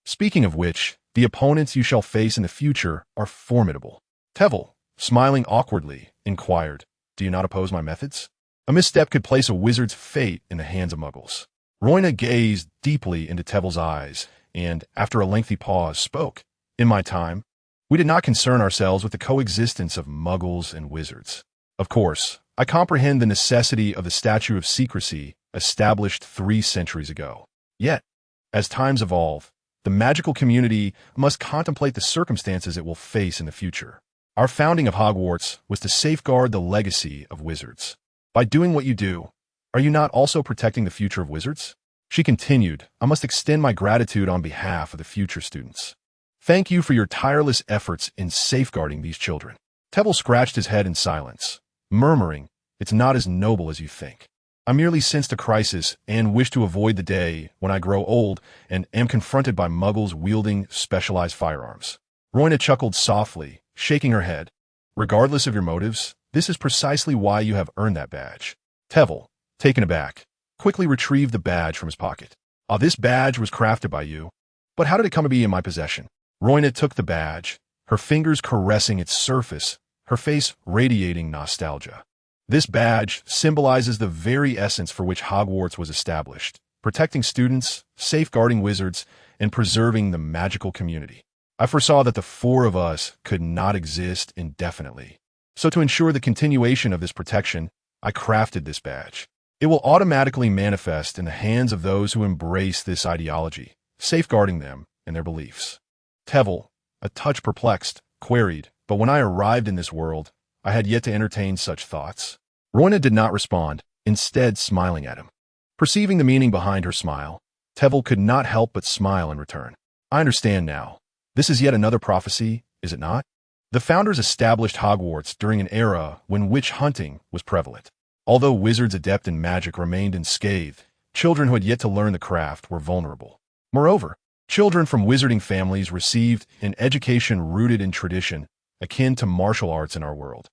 [SPEAKER 1] "Speaking of which, the opponents you shall face in the future are formidable." Tevel, smiling awkwardly, inquired, "Do you not oppose my methods?" A misstep could place a wizard's fate in the hands of Muggles. Roina gazed deeply into Tevel's eyes and, after a lengthy pause, spoke. "In my time, we did not concern ourselves with the coexistence of Muggles and wizards. Of course, I comprehend the necessity of the statute of secrecy established 3 centuries ago. Yet, as times evolve, the magical community must contemplate the circumstances it will face in the future. Our founding of Hogwarts was to safeguard the legacy of wizards. By doing what you do, are you not also protecting the future of wizards?" She continued, "I must extend my gratitude on behalf of the future students. Thank you for your tireless efforts in safeguarding these children." Tevel scratched his head in silence, murmuring, "It's not as noble as you think. I merely sensed a crisis and wish to avoid the day when I grow old and am confronted by Muggles wielding specialized firearms." Roina chuckled softly, shaking her head. "Regardless of your motives, this is precisely why you have earned that badge." Tevel, taken aback, quickly retrieved the badge from his pocket. This badge was crafted by you. But how did it come to be in my possession?" Roina took the badge, her fingers caressing its surface, her face radiating nostalgia. "This badge symbolizes the very essence for which Hogwarts was established, protecting students, safeguarding wizards, and preserving the magical community. I foresaw that the 4 of us could not exist indefinitely. So to ensure the continuation of this protection, I crafted this badge. It will automatically manifest in the hands of those who embrace this ideology, safeguarding them and their beliefs. Tevel, a touch perplexed, queried, but when I arrived in this world, I had yet to entertain such thoughts. Rhoyna did not respond, instead smiling at him. Perceiving the meaning behind her smile, Tevel could not help but smile in return. I understand now. This is yet another prophecy, is it not? The founders established Hogwarts during an era when witch hunting was prevalent. Although wizards adept in magic remained unscathed, children who had yet to learn the craft were vulnerable. Moreover, children from wizarding families received an education rooted in tradition, akin to martial arts in our world.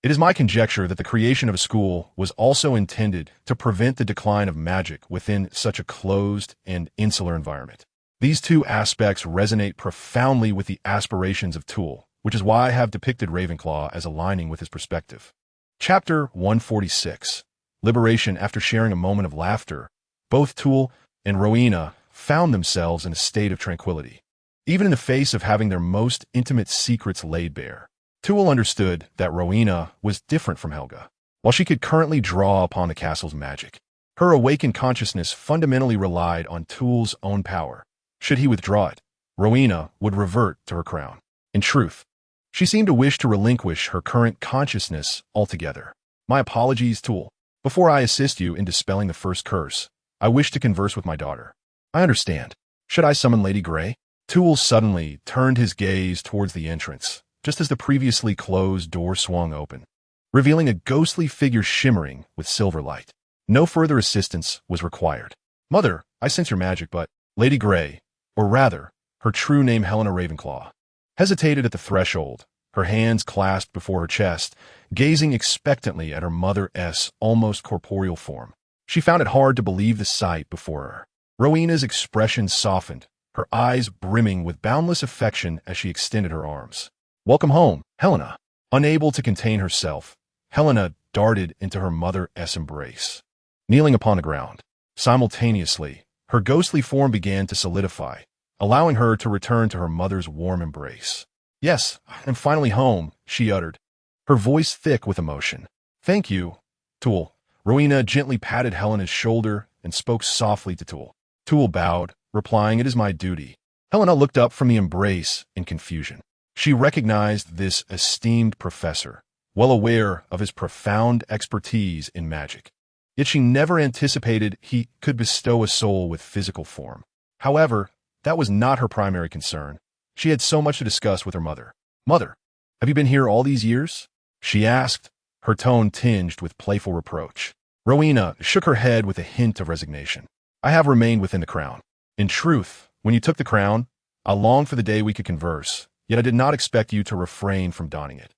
[SPEAKER 1] It is my conjecture that the creation of a school was also intended to prevent the decline of magic within such a closed and insular environment. These two aspects resonate profoundly with the aspirations of Toole, which is why I have depicted Ravenclaw as aligning with his perspective. Chapter 146. Liberation. After sharing a moment of laughter, both Toole and Rowena found themselves in a state of tranquility, even in the face of having their most intimate secrets laid bare. Toole understood that Rowena was different from Helga. While she could currently draw upon the castle's magic, her awakened consciousness fundamentally relied on Toole's own power. Should he withdraw it, Rowena would revert to her crown. In truth, she seemed to wish to relinquish her current consciousness altogether. My apologies, Toole. Before I assist you in dispelling the first curse, I wish to converse with my daughter. I understand. Should I summon Lady Grey? Toole suddenly turned his gaze towards the entrance, just as the previously closed door swung open, revealing a ghostly figure shimmering with silver light. No further assistance was required. Mother, I sense your magic, but Lady Grey, or rather, her true name Helena Ravenclaw, hesitated at the threshold, her hands clasped before her chest, gazing expectantly at her mother's almost corporeal form. She found it hard to believe the sight before her. Rowena's expression softened, her eyes brimming with boundless affection as she extended her arms. Welcome home, Helena. Unable to contain herself, Helena darted into her mother's embrace. Kneeling upon the ground, simultaneously, her ghostly form began to solidify, allowing her to return to her mother's warm embrace. Yes, I'm finally home, she uttered, her voice thick with emotion. Thank you, Toole. Rowena gently patted Helena's shoulder and spoke softly to Toole. Toole bowed, replying, "It is my duty." Helena looked up from the embrace in confusion. She recognized this esteemed professor, well aware of his profound expertise in magic. Yet she never anticipated he could bestow a soul with physical form. However, that was not her primary concern. She had so much to discuss with her mother. "Mother, have you been here all these years?" she asked, her tone tinged with playful reproach. Rowena shook her head with a hint of resignation. "I have remained within the crown. In truth, when you took the crown, I longed for the day we could converse, yet I did not expect you to refrain from donning it."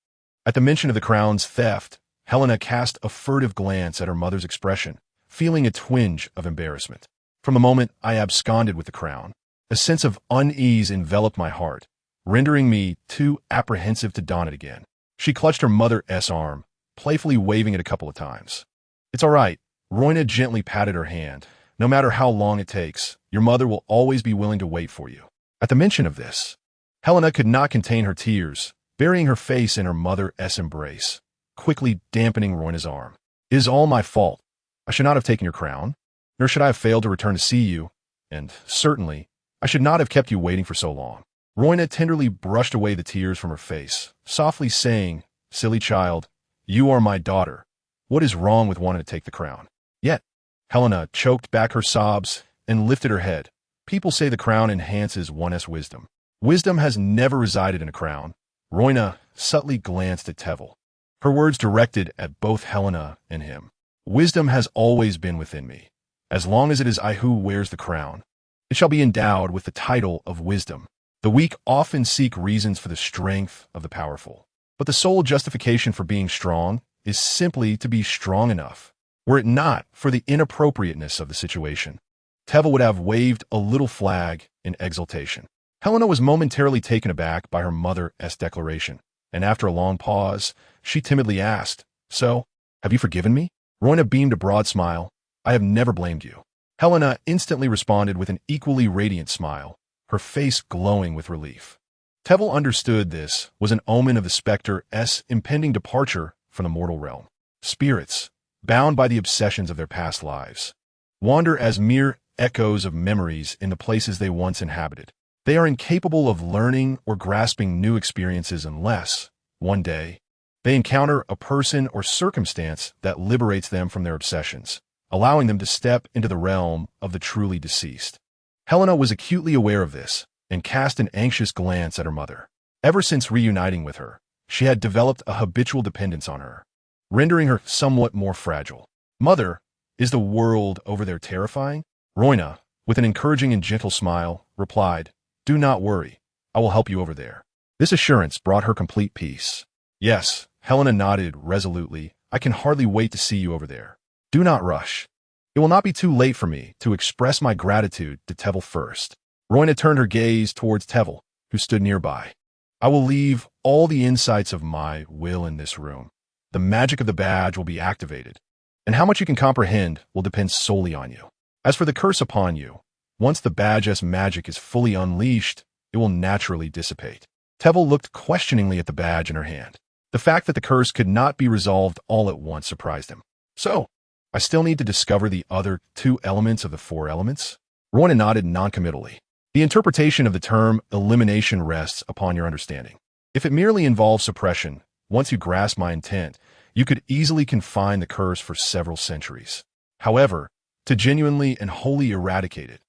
[SPEAKER 1] At the mention of the crown's theft, Helena cast a furtive glance at her mother's expression, feeling a twinge of embarrassment. From the moment I absconded with the crown, a sense of unease enveloped my heart, rendering me too apprehensive to don it again. She clutched her mother's arm, playfully waving it a couple of times. "It's all right." Rowena gently patted her hand. "No matter how long it takes, your mother will always be willing to wait for you." At the mention of this, Helena could not contain her tears, burying her face in her mother's embrace, quickly dampening Rowena's arm. "It is all my fault. I should not have taken your crown, nor should I have failed to return to see you, and certainly, I should not have kept you waiting for so long." Rowena tenderly brushed away the tears from her face, softly saying, "Silly child, you are my daughter. What is wrong with wanting to take the crown?" Yet, Helena choked back her sobs and lifted her head. "People say the crown enhances one's wisdom. Wisdom has never resided in a crown." Rowena subtly glanced at Tevel, her words directed at both Helena and him. "Wisdom has always been within me. As long as it is I who wears the crown, it shall be endowed with the title of wisdom. The weak often seek reasons for the strength of the powerful, but the sole justification for being strong is simply to be strong enough. Were it not for the inappropriateness of the situation, Tevel would have waved a little flag in exultation." Helena was momentarily taken aback by her mother's declaration, and after a long pause, she timidly asked, "So, have you forgiven me?" Rowena beamed a broad smile. "I have never blamed you." Helena instantly responded with an equally radiant smile, her face glowing with relief. Tevel understood this was an omen of the specter's impending departure from the mortal realm. Spirits, bound by the obsessions of their past lives, wander as mere echoes of memories in the places they once inhabited. They are incapable of learning or grasping new experiences unless, one day, they encounter a person or circumstance that liberates them from their obsessions, allowing them to step into the realm of the truly deceased. Helena was acutely aware of this and cast an anxious glance at her mother. Ever since reuniting with her, she had developed a habitual dependence on her, rendering her somewhat more fragile. "Mother, is the world over there terrifying?" Roina, with an encouraging and gentle smile, replied, "Do not worry. I will help you over there." This assurance brought her complete peace. "Yes," Helena nodded resolutely. "I can hardly wait to see you over there. Do not rush. It will not be too late for me to express my gratitude to Tevel first." Roina turned her gaze towards Tevel, who stood nearby. "I will leave all the insights of my will in this room. The magic of the badge will be activated, and how much you can comprehend will depend solely on you. As for the curse upon you, once the badge's magic is fully unleashed, it will naturally dissipate." Tevel looked questioningly at the badge in her hand. The fact that the curse could not be resolved all at once surprised him. "So, I still need to discover the other 2 elements of the 4 elements?" Roina nodded noncommittally. "The interpretation of the term elimination rests upon your understanding. If it merely involves suppression, once you grasp my intent, you could easily confine the curse for several centuries. However, to genuinely and wholly eradicate it,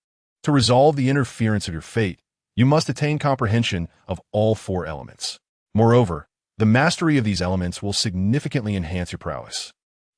[SPEAKER 1] to resolve the interference of your fate, you must attain comprehension of all 4 elements. Moreover, the mastery of these elements will significantly enhance your prowess.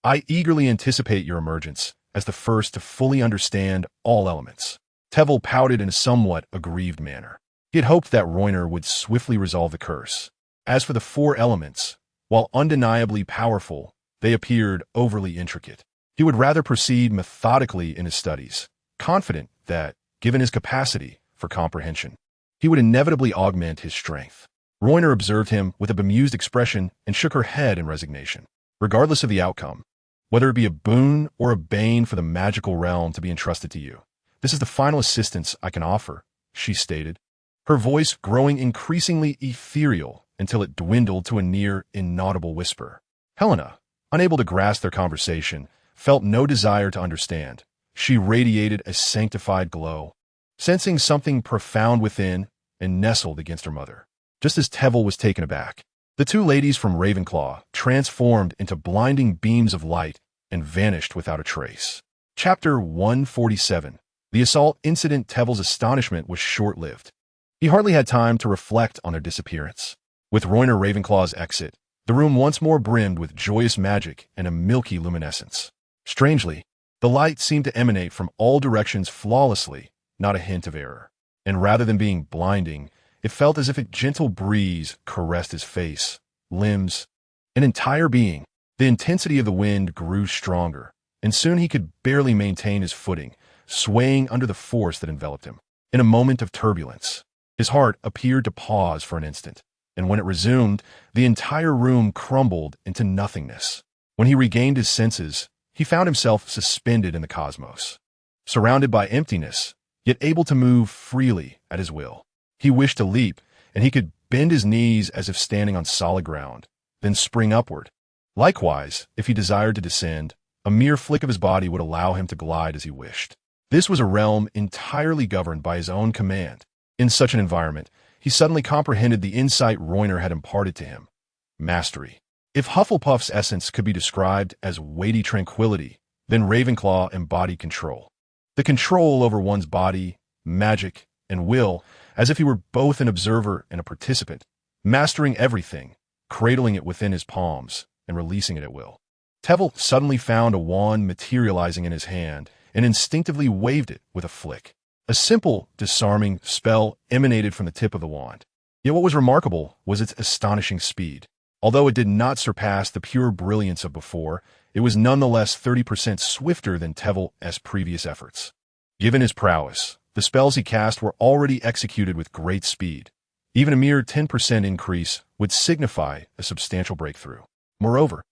[SPEAKER 1] I eagerly anticipate your emergence as the first to fully understand all elements." Tevel pouted in a somewhat aggrieved manner. He had hoped that Roiner would swiftly resolve the curse. As for the 4 elements, while undeniably powerful, they appeared overly intricate. He would rather proceed methodically in his studies, confident that, given his capacity for comprehension, he would inevitably augment his strength. Roiner observed him with a bemused expression and shook her head in resignation. "Regardless of the outcome, whether it be a boon or a bane for the magical realm to be entrusted to you, this is the final assistance I can offer," she stated, her voice growing increasingly ethereal until it dwindled to a near inaudible whisper. Helena, unable to grasp their conversation, felt no desire to understand. She radiated a sanctified glow, sensing something profound within, and nestled against her mother. Just as Tevel was taken aback, the 2 ladies from Ravenclaw transformed into blinding beams of light and vanished without a trace. Chapter 147. The assault incident. Tevel's astonishment was short-lived. He hardly had time to reflect on their disappearance. With Roiner Ravenclaw's exit, the room once more brimmed with joyous magic and a milky luminescence. Strangely, the light seemed to emanate from all directions flawlessly, not a hint of error. And rather than being blinding, it felt as if a gentle breeze caressed his face, limbs, and entire being. The intensity of the wind grew stronger, and soon he could barely maintain his footing, swaying under the force that enveloped him. In a moment of turbulence, his heart appeared to pause for an instant, and when it resumed, the entire room crumbled into nothingness. When he regained his senses, he found himself suspended in the cosmos, surrounded by emptiness, yet able to move freely at his will. He wished to leap, and he could bend his knees as if standing on solid ground, then spring upward. Likewise, if he desired to descend, a mere flick of his body would allow him to glide as he wished. This was a realm entirely governed by his own command. In such an environment, he suddenly comprehended the insight Roiner had imparted to him. Mastery. If Hufflepuff's essence could be described as weighty tranquility, then Ravenclaw embodied control. The control over one's body, magic, and will, as if he were both an observer and a participant, mastering everything, cradling it within his palms, and releasing it at will. Tevel suddenly found a wand materializing in his hand and instinctively waved it with a flick. A simple, disarming spell emanated from the tip of the wand. Yet what was remarkable was its astonishing speed. Although it did not surpass the pure brilliance of before, it was nonetheless 30% swifter than Tevel's previous efforts. Given his prowess, the spells he cast were already executed with great speed. Even a mere 10% increase would signify a substantial breakthrough. Moreover,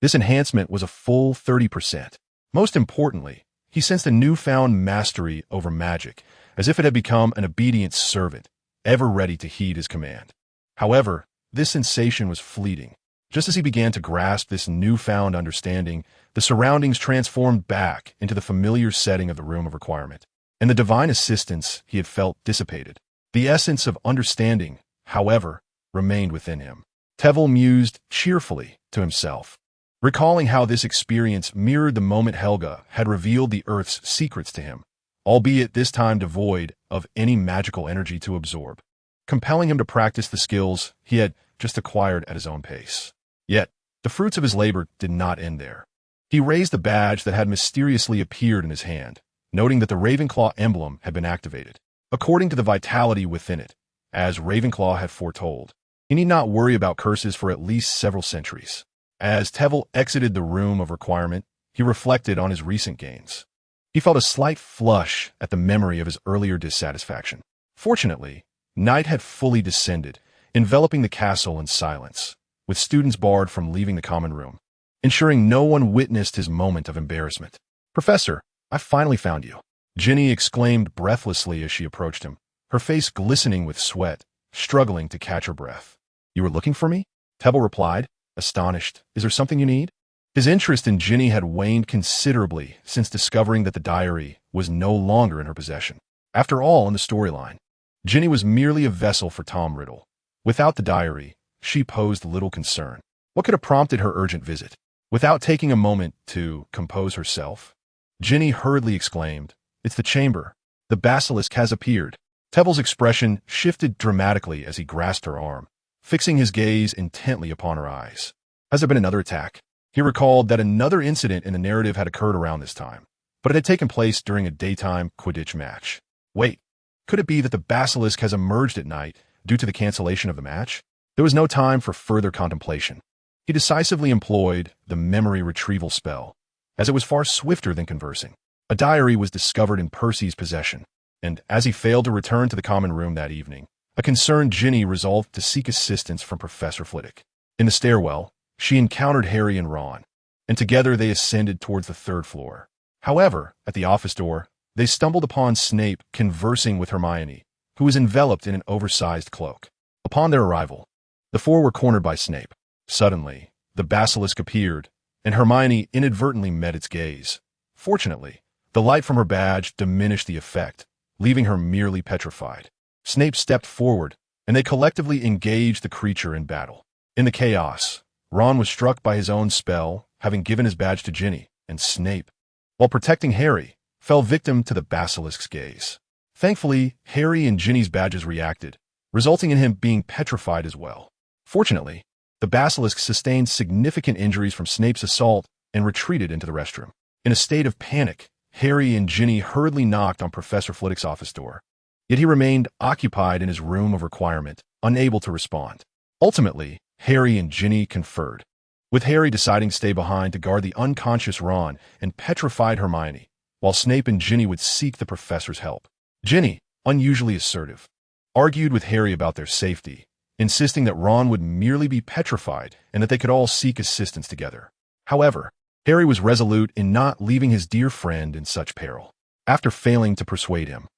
[SPEAKER 1] this enhancement was a full 30%. Most importantly, he sensed a newfound mastery over magic, as if it had become an obedient servant, ever ready to heed his command. However, this sensation was fleeting. Just as he began to grasp this newfound understanding, the surroundings transformed back into the familiar setting of the room of requirement, and the divine assistance he had felt dissipated. The essence of understanding, however, remained within him. Trevelyan mused cheerfully to himself, recalling how this experience mirrored the moment Helga had revealed the Earth's secrets to him, albeit this time devoid of any magical energy to absorb, compelling him to practice the skills he had just acquired at his own pace. Yet, the fruits of his labor did not end there. He raised the badge that had mysteriously appeared in his hand, noting that the Ravenclaw emblem had been activated, according to the vitality within it, as Ravenclaw had foretold. He need not worry about curses for at least several centuries. As Trevelyan exited the room of requirement, he reflected on his recent gains. He felt a slight flush at the memory of his earlier dissatisfaction. Fortunately, night had fully descended, enveloping the castle in silence, with students barred from leaving the common room, ensuring no one witnessed his moment of embarrassment. "Professor, I finally found you," Ginny exclaimed breathlessly as she approached him, her face glistening with sweat, struggling to catch her breath. "You were looking for me?" Trevelyan replied, astonished. "Is there something you need?" His interest in Ginny had waned considerably since discovering that the diary was no longer in her possession. After all, in the storyline, Ginny was merely a vessel for Tom Riddle. Without the diary, she posed little concern. What could have prompted her urgent visit? Without taking a moment to compose herself, Ginny hurriedly exclaimed, "It's the chamber. The basilisk has appeared." Trevelyan's expression shifted dramatically as he grasped her arm, fixing his gaze intently upon her eyes. Has there been another attack? He recalled that another incident in the narrative had occurred around this time, but it had taken place during a daytime Quidditch match. Wait, could it be that the basilisk has emerged at night due to the cancellation of the match? There was no time for further contemplation. He decisively employed the memory retrieval spell, as it was far swifter than conversing. A diary was discovered in Percy's possession, and as he failed to return to the common room that evening, a concerned Ginny resolved to seek assistance from Professor Flitwick. In the stairwell, she encountered Harry and Ron, and together they ascended towards the third floor. However, at the office door, they stumbled upon Snape conversing with Hermione, who was enveloped in an oversized cloak. Upon their arrival, the four were cornered by Snape. Suddenly, the basilisk appeared, and Hermione inadvertently met its gaze. Fortunately, the light from her badge diminished the effect, leaving her merely petrified. Snape stepped forward, and they collectively engaged the creature in battle. In the chaos, Ron was struck by his own spell, having given his badge to Ginny, and Snape, while protecting Harry, fell victim to the basilisk's gaze. Thankfully, Harry and Ginny's badges reacted, resulting in him being petrified as well. Fortunately, the basilisk sustained significant injuries from Snape's assault and retreated into the restroom. In a state of panic, Harry and Ginny hurriedly knocked on Professor Flitwick's office door. Yet he remained occupied in his room of requirement, unable to respond. Ultimately, Harry and Ginny conferred, with Harry deciding to stay behind to guard the unconscious Ron and petrified Hermione, while Snape and Ginny would seek the professor's help. Ginny, unusually assertive, argued with Harry about their safety, insisting that Ron would merely be petrified and that they could all seek assistance together. However, Harry was resolute in not leaving his dear friend in such peril. After failing to persuade him,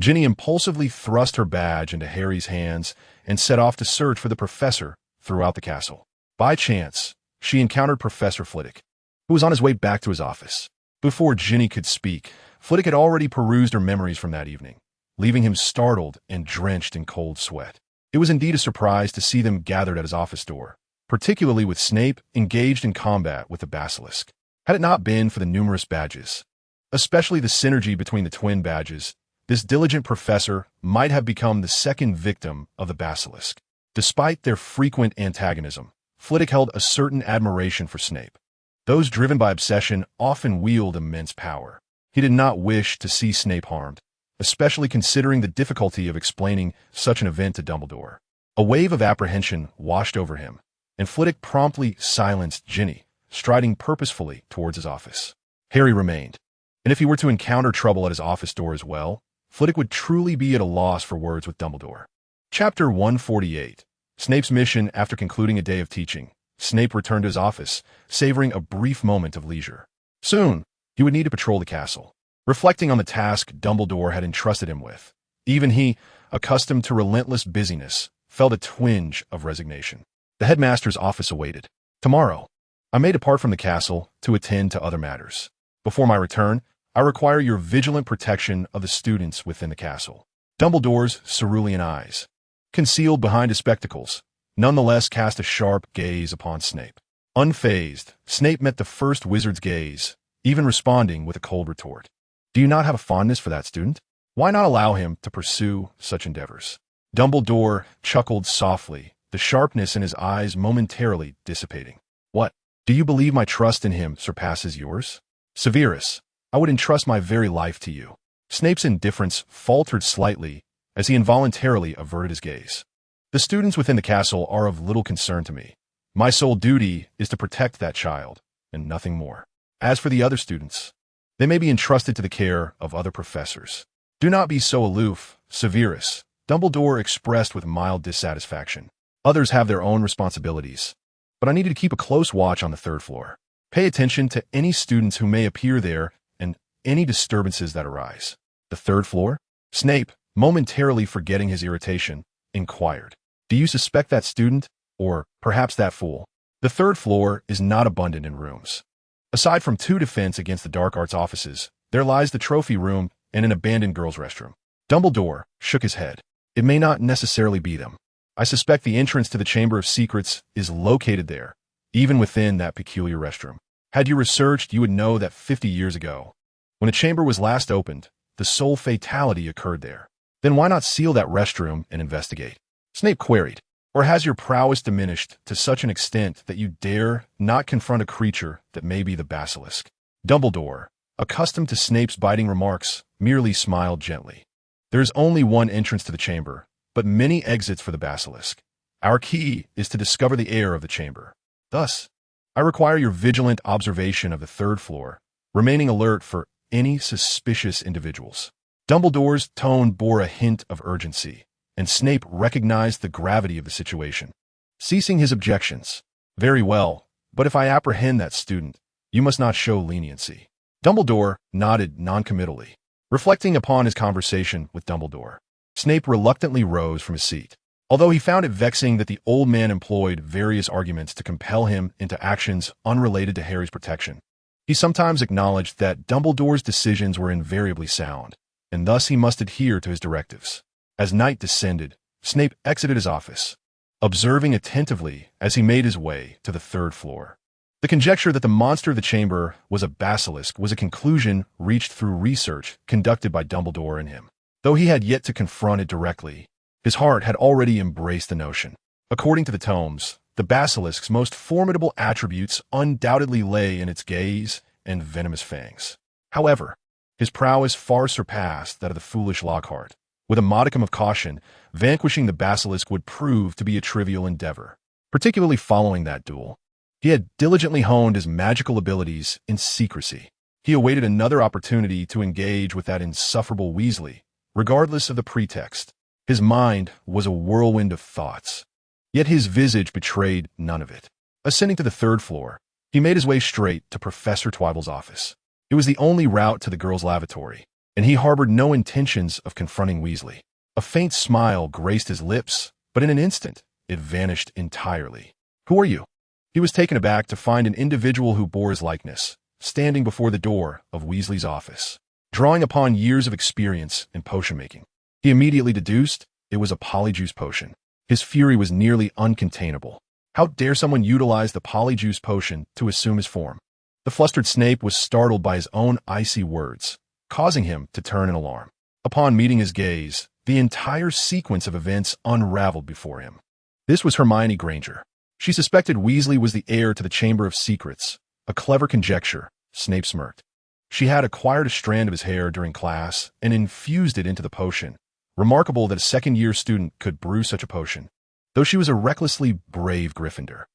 [SPEAKER 1] Ginny impulsively thrust her badge into Harry's hands and set off to search for the professor throughout the castle. By chance, she encountered Professor Flitwick, who was on his way back to his office. Before Ginny could speak, Flitwick had already perused her memories from that evening, leaving him startled and drenched in cold sweat. It was indeed a surprise to see them gathered at his office door, particularly with Snape engaged in combat with the basilisk. Had it not been for the numerous badges, especially the synergy between the twin badges, this diligent professor might have become the second victim of the basilisk. Despite their frequent antagonism, Flitwick held a certain admiration for Snape. Those driven by obsession often wield immense power. He did not wish to see Snape harmed, especially considering the difficulty of explaining such an event to Dumbledore. A wave of apprehension washed over him, and Flitwick promptly silenced Ginny, striding purposefully towards his office. Harry remained, and if he were to encounter trouble at his office door as well, Flitwick would truly be at a loss for words with Dumbledore. Chapter 148. Snape's mission after concluding a day of teaching. Snape returned to his office, savoring a brief moment of leisure. Soon, he would need to patrol the castle. Reflecting on the task Dumbledore had entrusted him with, even he, accustomed to relentless busyness, felt a twinge of resignation. The headmaster's office awaited. Tomorrow, I may depart from the castle to attend to other matters. Before my return, I require your vigilant protection of the students within the castle. Dumbledore's cerulean eyes, concealed behind his spectacles, nonetheless cast a sharp gaze upon Snape. Unfazed, Snape met the first wizard's gaze, even responding with a cold retort. Do you not have a fondness for that student? Why not allow him to pursue such endeavors? Dumbledore chuckled softly, the sharpness in his eyes momentarily dissipating. What? Do you believe my trust in him surpasses yours? Severus, I would entrust my very life to you. Snape's indifference faltered slightly as he involuntarily averted his gaze. The students within the castle are of little concern to me. My sole duty is to protect that child, and nothing more. As for the other students, they may be entrusted to the care of other professors. Do not be so aloof, Severus, Dumbledore expressed with mild dissatisfaction. Others have their own responsibilities, but I need you to keep a close watch on the third floor. Pay attention to any students who may appear there and any disturbances that arise. The third floor? Snape, momentarily forgetting his irritation, inquired. Do you suspect that student, or perhaps that fool? The third floor is not abundant in rooms. Aside from 2 defense against the dark arts offices, there lies the trophy room and an abandoned girls' restroom. Dumbledore shook his head. It may not necessarily be them. I suspect the entrance to the Chamber of Secrets is located there, even within that peculiar restroom. Had you researched, you would know that 50 years ago, when the chamber was last opened, the sole fatality occurred there. Then why not seal that restroom and investigate? Snape queried. Or has your prowess diminished to such an extent that you dare not confront a creature that may be the basilisk? Dumbledore, accustomed to Snape's biting remarks, merely smiled gently. There is only one entrance to the chamber, but many exits for the basilisk. Our key is to discover the heir of the chamber. Thus, I require your vigilant observation of the third floor, remaining alert for any suspicious individuals. Dumbledore's tone bore a hint of urgency, and Snape recognized the gravity of the situation. Ceasing his objections, very well, but if I apprehend that student, you must not show leniency. Dumbledore nodded noncommittally. Reflecting upon his conversation with Dumbledore, Snape reluctantly rose from his seat. Although he found it vexing that the old man employed various arguments to compel him into actions unrelated to Harry's protection, he sometimes acknowledged that Dumbledore's decisions were invariably sound, and thus he must adhere to his directives. As night descended, Snape exited his office, observing attentively as he made his way to the third floor. The conjecture that the monster of the chamber was a basilisk was a conclusion reached through research conducted by Dumbledore and him. Though he had yet to confront it directly, his heart had already embraced the notion. According to the tomes, the basilisk's most formidable attributes undoubtedly lay in its gaze and venomous fangs. However, his prowess far surpassed that of the foolish Lockhart. With a modicum of caution, vanquishing the basilisk would prove to be a trivial endeavor. Particularly following that duel, he had diligently honed his magical abilities in secrecy. He awaited another opportunity to engage with that insufferable Weasley, regardless of the pretext. His mind was a whirlwind of thoughts, yet his visage betrayed none of it. Ascending to the third floor, he made his way straight to Professor Twyville's office. It was the only route to the girls' lavatory, and he harbored no intentions of confronting Weasley. A faint smile graced his lips, but in an instant, it vanished entirely. Who are you? He was taken aback to find an individual who bore his likeness, standing before the door of Weasley's office. Drawing upon years of experience in potion-making, he immediately deduced it was a polyjuice potion. His fury was nearly uncontainable. How dare someone utilize the polyjuice potion to assume his form? The flustered Snape was startled by his own icy words, causing him to turn in alarm. Upon meeting his gaze, the entire sequence of events unraveled before him. This was Hermione Granger. She suspected Weasley was the heir to the Chamber of Secrets. A clever conjecture, Snape smirked. She had acquired a strand of his hair during class and infused it into the potion. Remarkable that a second-year student could brew such a potion, though she was a recklessly brave Gryffindor.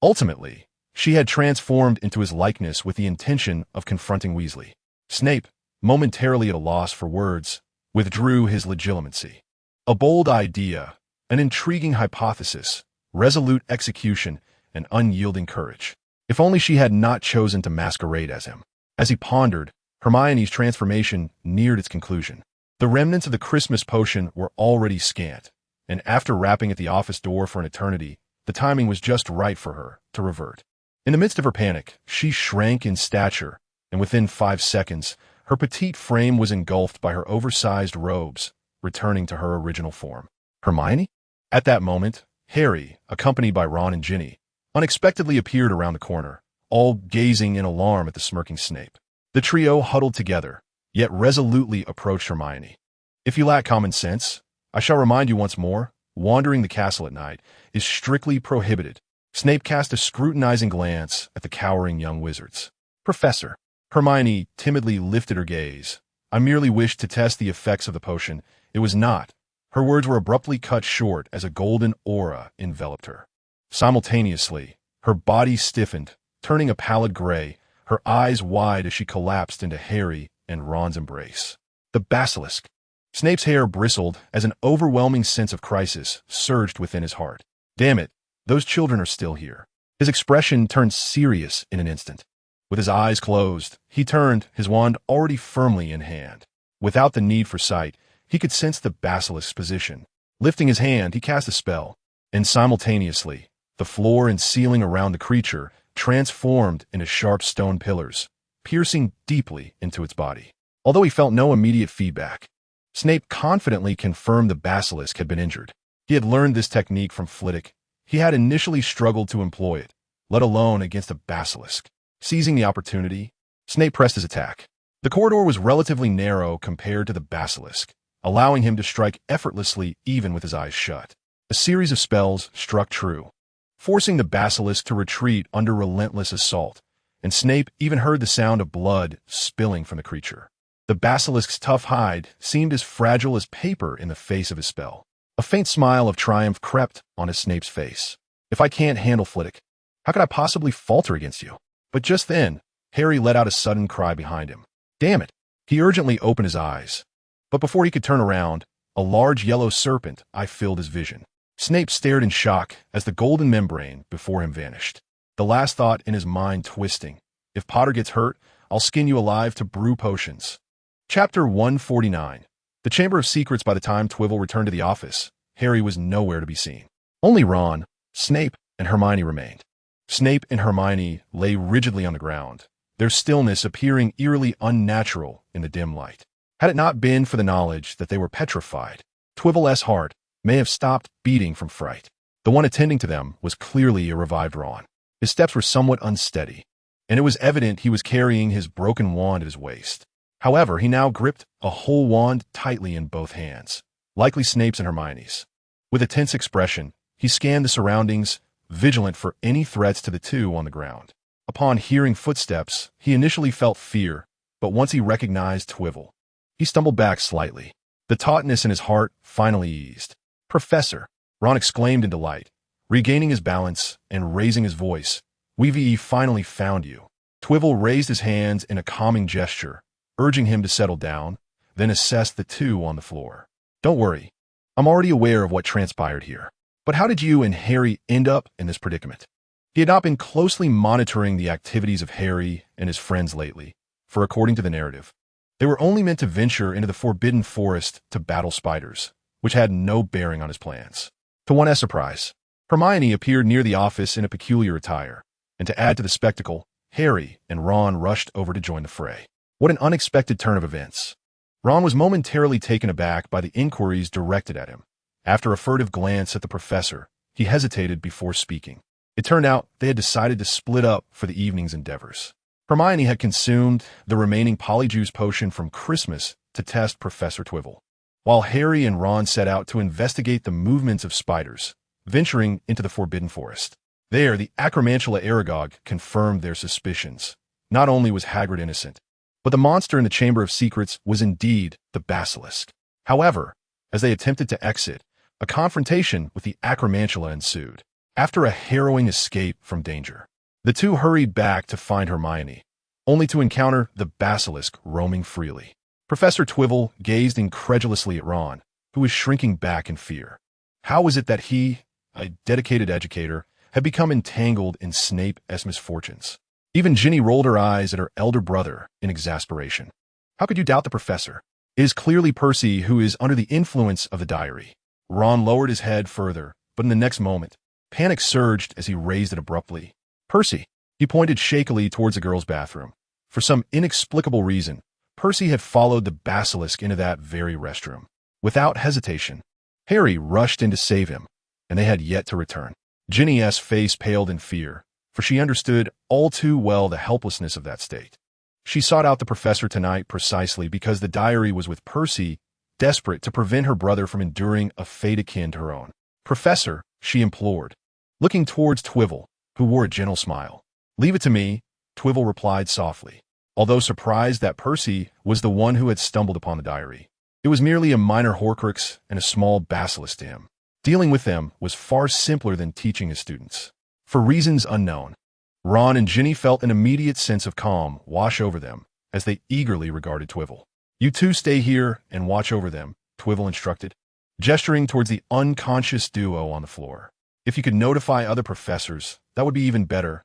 [SPEAKER 1] Ultimately, she had transformed into his likeness with the intention of confronting Weasley. Snape, momentarily at a loss for words, withdrew his legitimacy. A bold idea, an intriguing hypothesis, resolute execution, and unyielding courage. If only she had not chosen to masquerade as him. As he pondered, Hermione's transformation neared its conclusion. The remnants of the Christmas potion were already scant, and after rapping at the office door for an eternity, the timing was just right for her to revert. In the midst of her panic, she shrank in stature, and within 5 seconds, her petite frame was engulfed by her oversized robes, returning to her original form. Hermione? At that moment, Harry, accompanied by Ron and Ginny, unexpectedly appeared around the corner, all gazing in alarm at the smirking Snape. The trio huddled together, yet resolutely approached Hermione. If you lack common sense, I shall remind you once more, wandering the castle at night is strictly prohibited. Snape cast a scrutinizing glance at the cowering young wizards. Professor. Hermione timidly lifted her gaze. I merely wished to test the effects of the potion. It was not. Her words were abruptly cut short as a golden aura enveloped her. Simultaneously, her body stiffened, turning a pallid gray, her eyes wide as she collapsed into Harry and Ron's embrace. The basilisk. Snape's hair bristled as an overwhelming sense of crisis surged within his heart. Damn it, those children are still here. His expression turned serious in an instant. With his eyes closed, he turned, his wand already firmly in hand. Without the need for sight, he could sense the basilisk's position. Lifting his hand, he cast a spell, and simultaneously, the floor and ceiling around the creature transformed into sharp stone pillars, piercing deeply into its body. Although he felt no immediate feedback, Snape confidently confirmed the basilisk had been injured. He had learned this technique from Flitwick. He had initially struggled to employ it, let alone against a basilisk. Seizing the opportunity, Snape pressed his attack. The corridor was relatively narrow compared to the basilisk, allowing him to strike effortlessly even with his eyes shut. A series of spells struck true, forcing the basilisk to retreat under relentless assault, and Snape even heard the sound of blood spilling from the creature. The basilisk's tough hide seemed as fragile as paper in the face of his spell. A faint smile of triumph crept onto Snape's face. If I can't handle Flitwick, how could I possibly falter against you? But just then, Harry let out a sudden cry behind him. Damn it! He urgently opened his eyes. But before he could turn around, a large yellow serpent eye filled his vision. Snape stared in shock as the golden membrane before him vanished. The last thought in his mind twisting. If Potter gets hurt, I'll skin you alive to brew potions. Chapter 149. The Chamber of Secrets. By the time Twivel returned to the office, Harry was nowhere to be seen. Only Ron, Snape, and Hermione remained. Snape and Hermione lay rigidly on the ground, their stillness appearing eerily unnatural in the dim light. Had it not been for the knowledge that they were petrified, Twivel's heart may have stopped beating from fright. The one attending to them was clearly a revived Ron. His steps were somewhat unsteady, and it was evident he was carrying his broken wand at his waist. However, he now gripped a whole wand tightly in both hands, likely Snape's and Hermione's. With a tense expression, he scanned the surroundings, vigilant for any threats to the two on the ground. Upon hearing footsteps, he initially felt fear, but once he recognized Twivel, he stumbled back slightly. The tautness in his heart finally eased. Professor, Ron exclaimed in delight, regaining his balance and raising his voice. We've finally found you. Twivel raised his hands in a calming gesture, urging him to settle down, then assessed the two on the floor. Don't worry, I'm already aware of what transpired here. But how did you and Harry end up in this predicament? He had not been closely monitoring the activities of Harry and his friends lately, for according to the narrative, they were only meant to venture into the Forbidden Forest to battle spiders, which had no bearing on his plans. To one's surprise, Hermione appeared near the office in a peculiar attire, and to add to the spectacle, Harry and Ron rushed over to join the fray. What an unexpected turn of events. Ron was momentarily taken aback by the inquiries directed at him. After a furtive glance at the professor, he hesitated before speaking. It turned out they had decided to split up for the evening's endeavors. Hermione had consumed the remaining polyjuice potion from Christmas to test Professor Twivel, while Harry and Ron set out to investigate the movements of spiders, venturing into the Forbidden Forest. There, the Acromantula Aragog confirmed their suspicions. Not only was Hagrid innocent, but the monster in the Chamber of Secrets was indeed the basilisk. However, as they attempted to exit, a confrontation with the Acromantula ensued. After a harrowing escape from danger, the two hurried back to find Hermione, only to encounter the basilisk roaming freely. Professor Twivel gazed incredulously at Ron, who was shrinking back in fear. How was it that he, a dedicated educator, had become entangled in Snape's misfortunes? Even Ginny rolled her eyes at her elder brother in exasperation. How could you doubt the professor? It is clearly Percy who is under the influence of the diary. Ron lowered his head further, but in the next moment, panic surged as he raised it abruptly. Percy, He pointed shakily towards the girl's bathroom. For some inexplicable reason, Percy had followed the basilisk into that very restroom. Without hesitation, Harry rushed in to save him, and they had yet to return. Ginny's face paled in fear, for she understood all too well the helplessness of that state. She sought out the professor tonight precisely because the diary was with Percy, desperate to prevent her brother from enduring a fate akin to her own. "Professor," she implored, looking towards Twivel, who wore a gentle smile. "Leave it to me," Twivel replied softly, although surprised that Percy was the one who had stumbled upon the diary. It was merely a minor Horcrux and a small basilisk to him. Dealing with them was far simpler than teaching his students. For reasons unknown, Ron and Ginny felt an immediate sense of calm wash over them as they eagerly regarded Twivel. "You two stay here and watch over them," Twivel instructed, gesturing towards the unconscious duo on the floor. "If you could notify other professors, that would be even better.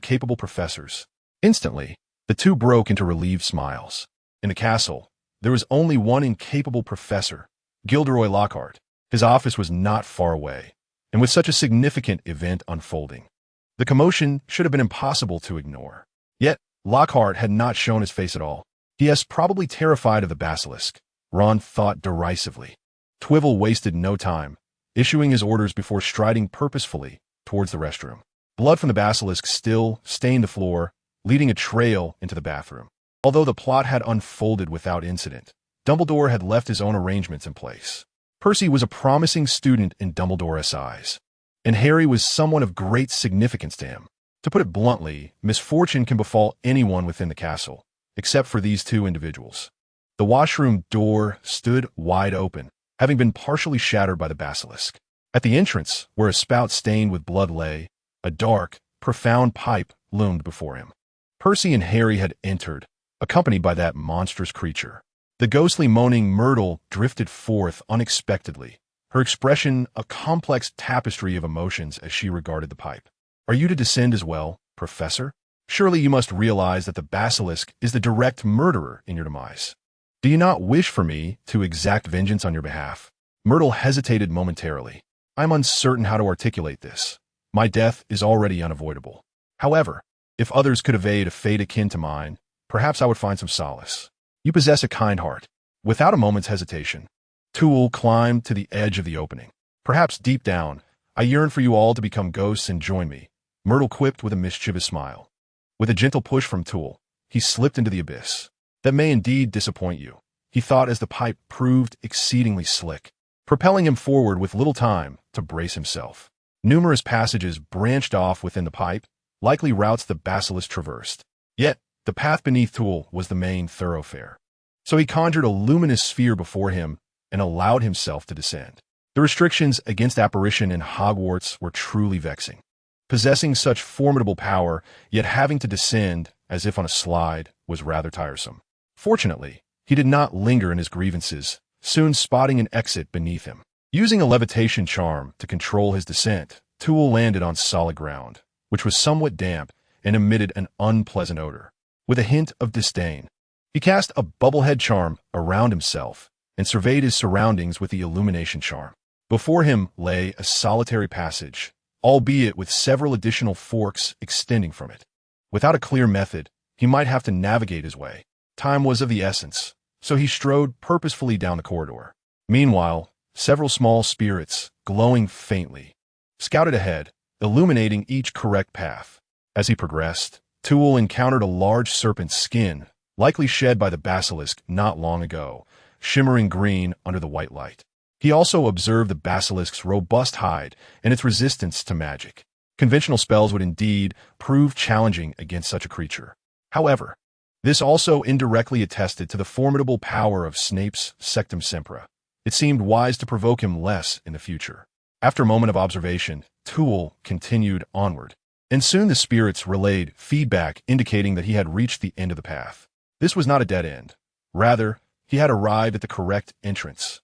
[SPEAKER 1] Capable professors." Instantly, the two broke into relieved smiles. In the castle, there was only one incapable professor, Gilderoy Lockhart. His office was not far away, and with such a significant event unfolding, the commotion should have been impossible to ignore. Yet, Lockhart had not shown his face at all. He is probably terrified of the basilisk, Ron thought derisively. Twivel wasted no time, issuing his orders before striding purposefully towards the restroom. Blood from the basilisk still stained the floor, leading a trail into the bathroom. Although the plot had unfolded without incident, Dumbledore had left his own arrangements in place. Percy was a promising student in Dumbledore's eyes, and Harry was someone of great significance to him. To put it bluntly, misfortune can befall anyone within the castle, except for these two individuals. The washroom door stood wide open, having been partially shattered by the basilisk. At the entrance, where a spout stained with blood lay, a dark, profound pipe loomed before him. Percy and Harry had entered, accompanied by that monstrous creature. The ghostly moaning Myrtle drifted forth unexpectedly, her expression a complex tapestry of emotions as she regarded the pipe. "Are you to descend as well, Professor? Surely you must realize that the basilisk is the direct murderer in your demise. Do you not wish for me to exact vengeance on your behalf?" Myrtle hesitated momentarily. "I'm uncertain how to articulate this. My death is already unavoidable. However, if others could evade a fate akin to mine, perhaps I would find some solace. You possess a kind heart." Without a moment's hesitation, Toole climbed to the edge of the opening. "Perhaps deep down, I yearn for you all to become ghosts and join me," Myrtle quipped with a mischievous smile. With a gentle push from Toole, he slipped into the abyss. "That may indeed disappoint you," he thought as the pipe proved exceedingly slick, propelling him forward with little time to brace himself. Numerous passages branched off within the pipe, likely routes the basilisk traversed. Yet, the path beneath Toole was the main thoroughfare. So he conjured a luminous sphere before him and allowed himself to descend. The restrictions against apparition in Hogwarts were truly vexing. Possessing such formidable power, yet having to descend, as if on a slide, was rather tiresome. Fortunately, he did not linger in his grievances, soon spotting an exit beneath him. Using a levitation charm to control his descent, Toole landed on solid ground, which was somewhat damp and emitted an unpleasant odor. With a hint of disdain, he cast a bubblehead charm around himself and surveyed his surroundings with the illumination charm. Before him lay a solitary passage, albeit with several additional forks extending from it. Without a clear method, he might have to navigate his way. Time was of the essence, so he strode purposefully down the corridor. Meanwhile, several small spirits, glowing faintly, scouted ahead, illuminating each correct path. As he progressed, Toole encountered a large serpent's skin, likely shed by the basilisk not long ago, shimmering green under the white light. He also observed the basilisk's robust hide and its resistance to magic. Conventional spells would indeed prove challenging against such a creature. However, this also indirectly attested to the formidable power of Snape's Sectum Sempra. It seemed wise to provoke him less in the future. After a moment of observation, Toole continued onward, and soon the spirits relayed feedback indicating that he had reached the end of the path. This was not a dead end. Rather, he had arrived at the correct entrance.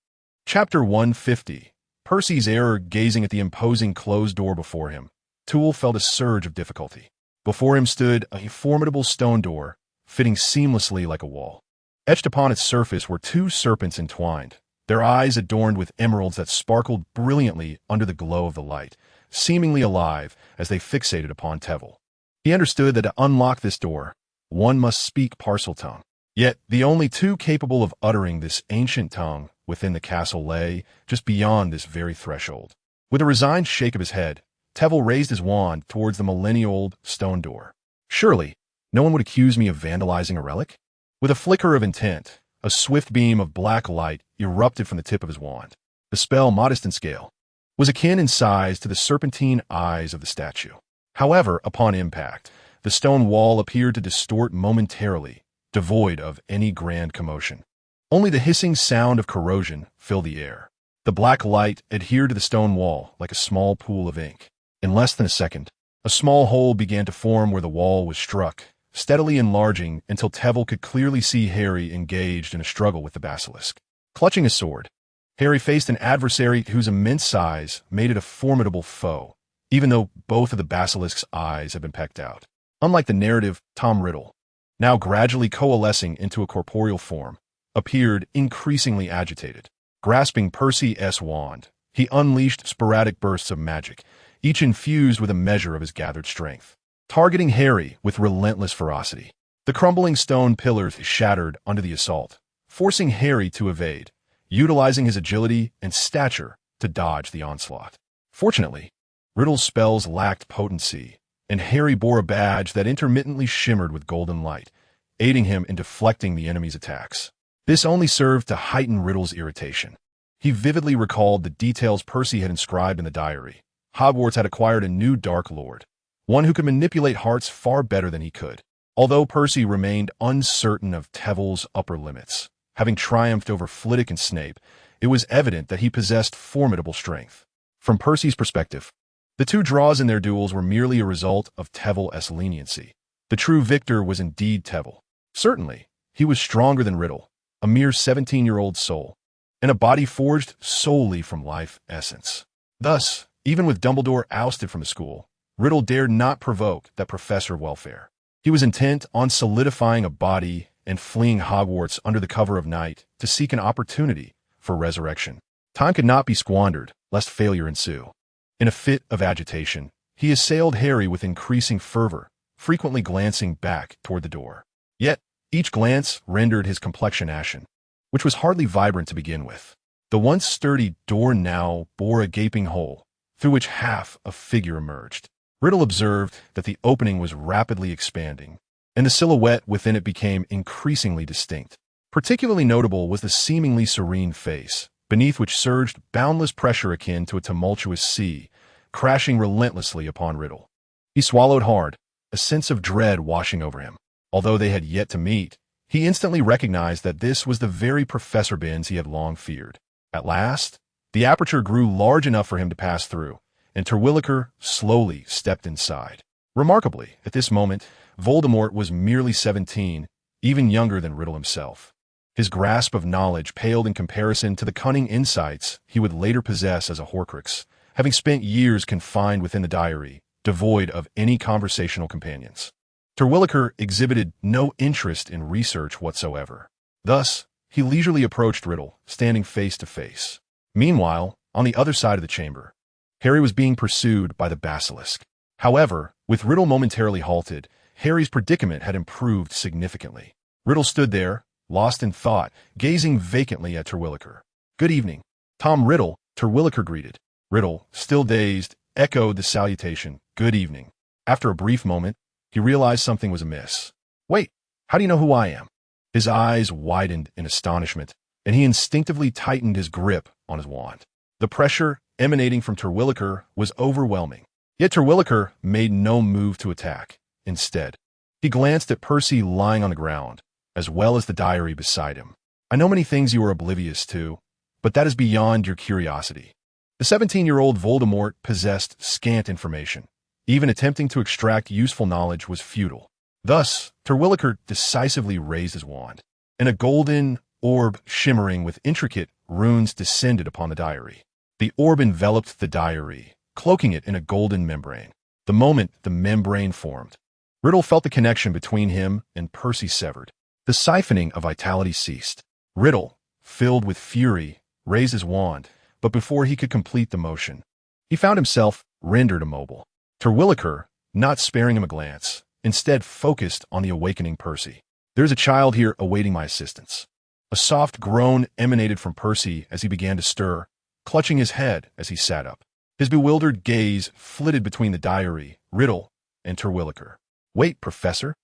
[SPEAKER 1] Chapter 150. Percy's error. Gazing at the imposing closed door before him, Toole felt a surge of difficulty. Before him stood a formidable stone door, fitting seamlessly like a wall. Etched upon its surface were two serpents entwined, their eyes adorned with emeralds that sparkled brilliantly under the glow of the light, seemingly alive as they fixated upon Tevel. He understood that to unlock this door, one must speak Parseltongue. Yet, the only two capable of uttering this ancient tongue within the castle lay just beyond this very threshold. With a resigned shake of his head, Tevel raised his wand towards the millennia-old stone door. Surely, no one would accuse me of vandalizing a relic? With a flicker of intent, a swift beam of black light erupted from the tip of his wand. The spell, modest in scale, was akin in size to the serpentine eyes of the statue. However, upon impact, the stone wall appeared to distort momentarily, devoid of any grand commotion. Only the hissing sound of corrosion filled the air. The black light adhered to the stone wall like a small pool of ink. In less than a second, a small hole began to form where the wall was struck, steadily enlarging until Tevel could clearly see Harry engaged in a struggle with the basilisk. Clutching his sword, Harry faced an adversary whose immense size made it a formidable foe, even though both of the basilisk's eyes had been pecked out. Unlike the narrative, Tom Riddle, now gradually coalescing into a corporeal form, appeared increasingly agitated. Grasping Percy's wand, he unleashed sporadic bursts of magic, each infused with a measure of his gathered strength, targeting Harry with relentless ferocity. The crumbling stone pillars shattered under the assault, forcing Harry to evade, utilizing his agility and stature to dodge the onslaught. Fortunately, Riddle's spells lacked potency, and Harry bore a badge that intermittently shimmered with golden light, aiding him in deflecting the enemy's attacks. This only served to heighten Riddle's irritation. He vividly recalled the details Percy had inscribed in the diary. Hogwarts had acquired a new Dark Lord, one who could manipulate hearts far better than he could. Although Percy remained uncertain of Tevel's upper limits, having triumphed over Flitwick and Snape, it was evident that he possessed formidable strength. From Percy's perspective, the two draws in their duels were merely a result of Tevel's leniency. The true victor was indeed Tevel. Certainly, he was stronger than Riddle, a mere 17-year-old soul, and a body forged solely from life essence. Thus, even with Dumbledore ousted from the school, Riddle dared not provoke that professor of welfare. He was intent on solidifying a body and fleeing Hogwarts under the cover of night to seek an opportunity for resurrection. Time could not be squandered, lest failure ensue. In a fit of agitation, he assailed Harry with increasing fervor, frequently glancing back toward the door. Yet, each glance rendered his complexion ashen, which was hardly vibrant to begin with. The once sturdy door now bore a gaping hole, through which half a figure emerged. Riddle observed that the opening was rapidly expanding, and the silhouette within it became increasingly distinct. Particularly notable was the seemingly serene face, beneath which surged boundless pressure akin to a tumultuous sea, crashing relentlessly upon Riddle. He swallowed hard, a sense of dread washing over him. Although they had yet to meet, he instantly recognized that this was the very Professor Binns he had long feared. At last, the aperture grew large enough for him to pass through, and Terwilliger slowly stepped inside. Remarkably, at this moment, Voldemort was merely 17, even younger than Riddle himself. His grasp of knowledge paled in comparison to the cunning insights he would later possess as a Horcrux, having spent years confined within the diary, devoid of any conversational companions. Terwilliger exhibited no interest in research whatsoever. Thus, he leisurely approached Riddle, standing face to face. Meanwhile, on the other side of the chamber, Harry was being pursued by the basilisk. However, with Riddle momentarily halted, Harry's predicament had improved significantly. Riddle stood there, lost in thought, gazing vacantly at Terwilliger. "Good evening, Tom Riddle," Terwilliger greeted. Riddle, still dazed, echoed the salutation, "Good evening." After a brief moment, he realized something was amiss. "Wait, how do you know who I am?" His eyes widened in astonishment, and he instinctively tightened his grip on his wand. The pressure emanating from Terwilliger was overwhelming. Yet Terwilliger made no move to attack. Instead, he glanced at Percy lying on the ground, as well as the diary beside him. "I know many things you are oblivious to, but that is beyond your curiosity." The 17-year-old Voldemort possessed scant information. Even attempting to extract useful knowledge was futile. Thus, Terwilliger decisively raised his wand, and a golden orb shimmering with intricate runes descended upon the diary. The orb enveloped the diary, cloaking it in a golden membrane. The moment the membrane formed, Riddle felt the connection between him and Percy severed. The siphoning of vitality ceased. Riddle, filled with fury, raised his wand, but before he could complete the motion, he found himself rendered immobile. Terwilliger, not sparing him a glance, instead focused on the awakening Percy. "There's a child here awaiting my assistance." A soft groan emanated from Percy as he began to stir, clutching his head as he sat up. His bewildered gaze flitted between the diary, riddle, and Terwilliger. "Wait, Professor."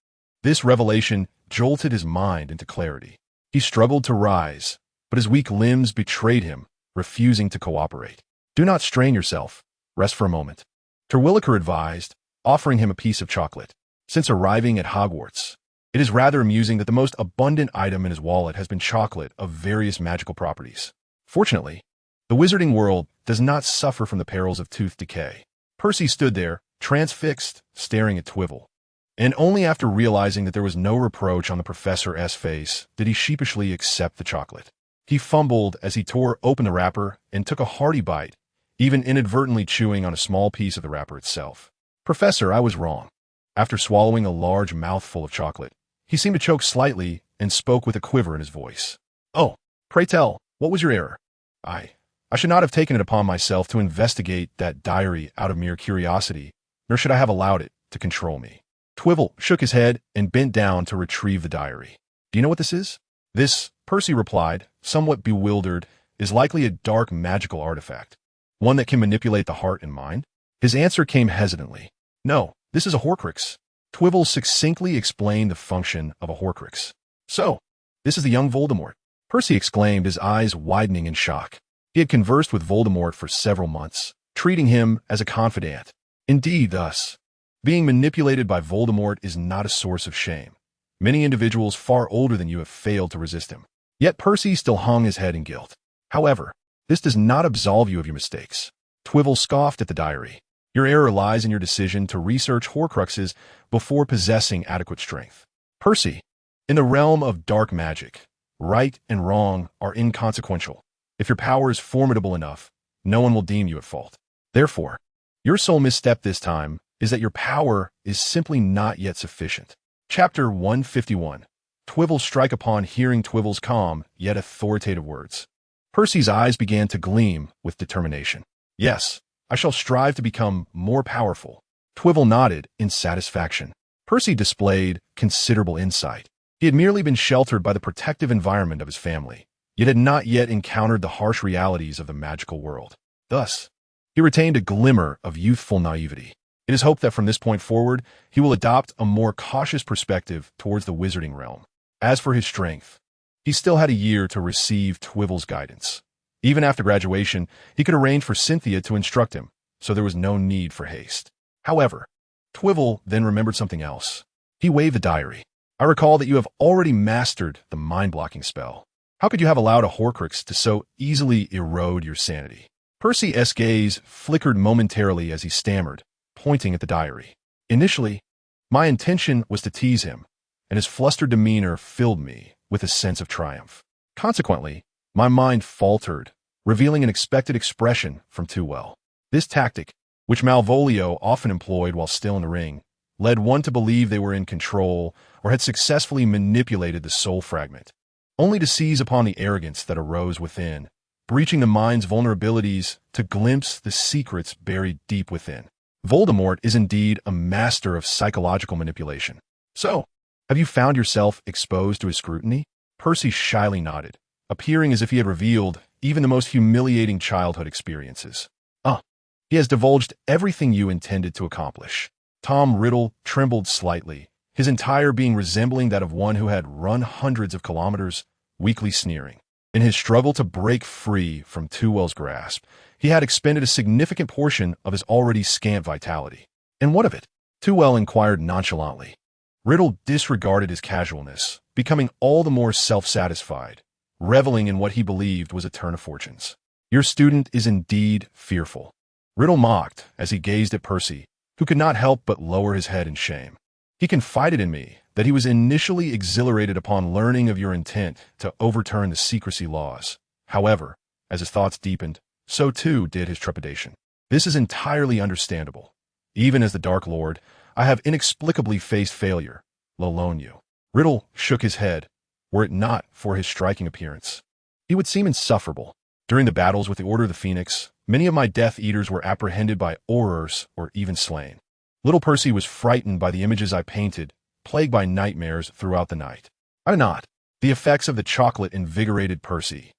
[SPEAKER 1] This revelation jolted his mind into clarity. He struggled to rise, but his weak limbs betrayed him, refusing to cooperate. "Do not strain yourself. Rest for a moment," Terwilliger advised, offering him a piece of chocolate. Since arriving at Hogwarts, it is rather amusing that the most abundant item in his wallet has been chocolate of various magical properties. Fortunately, the wizarding world does not suffer from the perils of tooth decay. Percy stood there, transfixed, staring at Twivel. And only after realizing that there was no reproach on the professor's face did he sheepishly accept the chocolate. He fumbled as he tore open the wrapper and took a hearty bite, even inadvertently chewing on a small piece of the wrapper itself. "Professor, I was wrong." After swallowing a large mouthful of chocolate, he seemed to choke slightly and spoke with a quiver in his voice. "Oh, pray tell, what was your error?" I should not have taken it upon myself to investigate that diary out of mere curiosity, nor should I have allowed it to control me." Twivel shook his head and bent down to retrieve the diary. "Do you know what this is?" "This," Percy replied, somewhat bewildered, "is likely a dark magical artifact. One that can manipulate the heart and mind." His answer came hesitantly. "No, this is a Horcrux." Twivel succinctly explained the function of a Horcrux. "So, this is the young Voldemort," Percy exclaimed, his eyes widening in shock. He had conversed with Voldemort for several months, treating him as a confidant. Indeed, thus, being manipulated by Voldemort is not a source of shame. Many individuals far older than you have failed to resist him. Yet Percy still hung his head in guilt. "However, this does not absolve you of your mistakes." Twivel scoffed at the diary. "Your error lies in your decision to research Horcruxes before possessing adequate strength." "Percy, in the realm of dark magic, right and wrong are inconsequential. If your power is formidable enough, no one will deem you at fault. Therefore, your sole misstep this time is that your power is simply not yet sufficient." Chapter 151. Twivel strike upon hearing Twivel's calm, yet authoritative words. Percy's eyes began to gleam with determination. "Yes, I shall strive to become more powerful." Twivel nodded in satisfaction. Percy displayed considerable insight. He had merely been sheltered by the protective environment of his family, yet had not yet encountered the harsh realities of the magical world. Thus, he retained a glimmer of youthful naivety. It is hoped that from this point forward, he will adopt a more cautious perspective towards the wizarding realm. As for his strength, he still had a year to receive Twivel's guidance. Even after graduation, he could arrange for Cynthia to instruct him, so there was no need for haste. However, Twivel then remembered something else. He waved the diary. "I recall that you have already mastered the mind-blocking spell. How could you have allowed a Horcrux to so easily erode your sanity?" Percy's gaze flickered momentarily as he stammered, pointing at the diary. "Initially, my intention was to tease him, and his flustered demeanor filled me with a sense of triumph. Consequently, my mind faltered, revealing an expected expression from too well. This tactic, which Malvolio often employed while still in the ring, led one to believe they were in control or had successfully manipulated the soul fragment, only to seize upon the arrogance that arose within, breaching the mind's vulnerabilities to glimpse the secrets buried deep within. Voldemort is indeed a master of psychological manipulation. So, have you found yourself exposed to his scrutiny?" Percy shyly nodded, appearing as if he had revealed even the most humiliating childhood experiences. He has divulged everything you intended to accomplish." Tom Riddle trembled slightly, his entire being resembling that of one who had run hundreds of kilometers, weakly sneering. In his struggle to break free from Tewell's grasp, he had expended a significant portion of his already scant vitality. "And what of it?" Tewell inquired nonchalantly. Riddle disregarded his casualness, becoming all the more self-satisfied, reveling in what he believed was a turn of fortunes. "Your student is indeed fearful." Riddle mocked as he gazed at Percy, who could not help but lower his head in shame. "He confided in me that he was initially exhilarated upon learning of your intent to overturn the secrecy laws. However, as his thoughts deepened, so too did his trepidation. This is entirely understandable. Even as the Dark Lord, I have inexplicably faced failure, let alone you." Riddle shook his head. Were it not for his striking appearance, he would seem insufferable. "During the battles with the Order of the Phoenix, many of my Death Eaters were apprehended by Aurors or even slain. Little Percy was frightened by the images I painted, plagued by nightmares throughout the night. I did not. The effects of the chocolate invigorated Percy,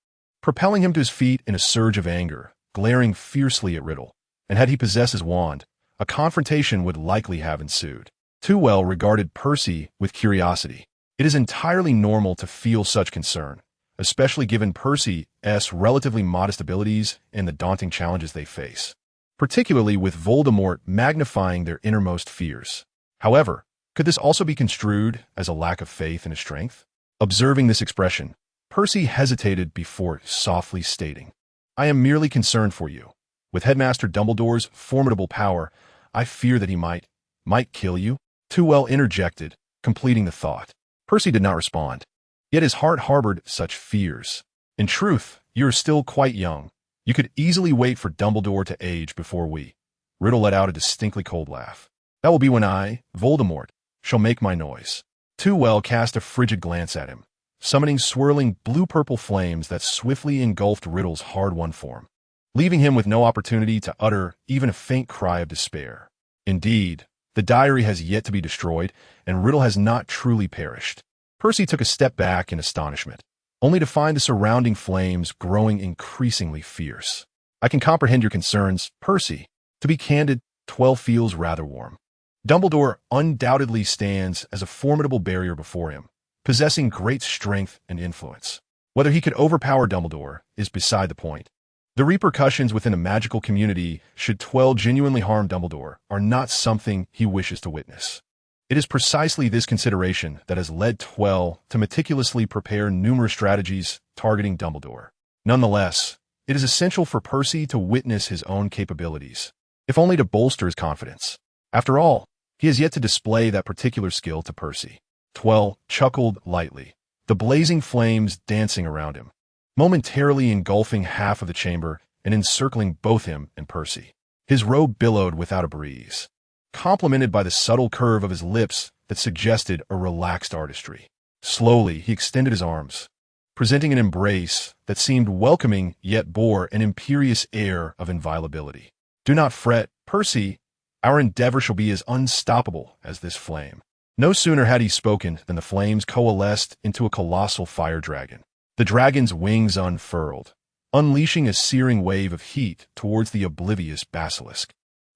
[SPEAKER 1] propelling him to his feet in a surge of anger, glaring fiercely at Riddle. And had he possessed his wand, a confrontation would likely have ensued. Too regarded Percy with curiosity. It is entirely normal to feel such concern, especially given Percy's relatively modest abilities and the daunting challenges they face, particularly with Voldemort magnifying their innermost fears. However, could this also be construed as a lack of faith in his strength? Observing this expression, Percy hesitated before softly stating, "I am merely concerned for you. With Headmaster Dumbledore's formidable power, I fear that he might kill you." Too interjected, completing the thought. Percy did not respond. Yet his heart harbored such fears. "In truth, you are still quite young. You could easily wait for Dumbledore to age before we." Riddle let out a distinctly cold laugh. "That will be when I, Voldemort, shall make my noise." Too cast a frigid glance at him, summoning swirling blue-purple flames that swiftly engulfed Riddle's hard-won form, leaving him with no opportunity to utter even a faint cry of despair. Indeed, the diary has yet to be destroyed, and Riddle has not truly perished. Percy took a step back in astonishment, only to find the surrounding flames growing increasingly fierce. "I can comprehend your concerns, Percy. To be candid, 12 feels rather warm." Dumbledore undoubtedly stands as a formidable barrier before him, possessing great strength and influence. Whether he could overpower Dumbledore is beside the point. The repercussions within a magical community should 12 genuinely harm Dumbledore are not something he wishes to witness. It is precisely this consideration that has led 12 to meticulously prepare numerous strategies targeting Dumbledore. Nonetheless, it is essential for Percy to witness his own capabilities, if only to bolster his confidence. After all, he has yet to display that particular skill to Percy. 12 chuckled lightly, the blazing flames dancing around him, momentarily engulfing half of the chamber and encircling both him and Percy. His robe billowed without a breeze, complemented by the subtle curve of his lips that suggested a relaxed artistry. Slowly, he extended his arms, presenting an embrace that seemed welcoming yet bore an imperious air of inviolability. "Do not fret, Percy. Our endeavor shall be as unstoppable as this flame." No sooner had he spoken than the flames coalesced into a colossal fire dragon. The dragon's wings unfurled, unleashing a searing wave of heat towards the oblivious basilisk,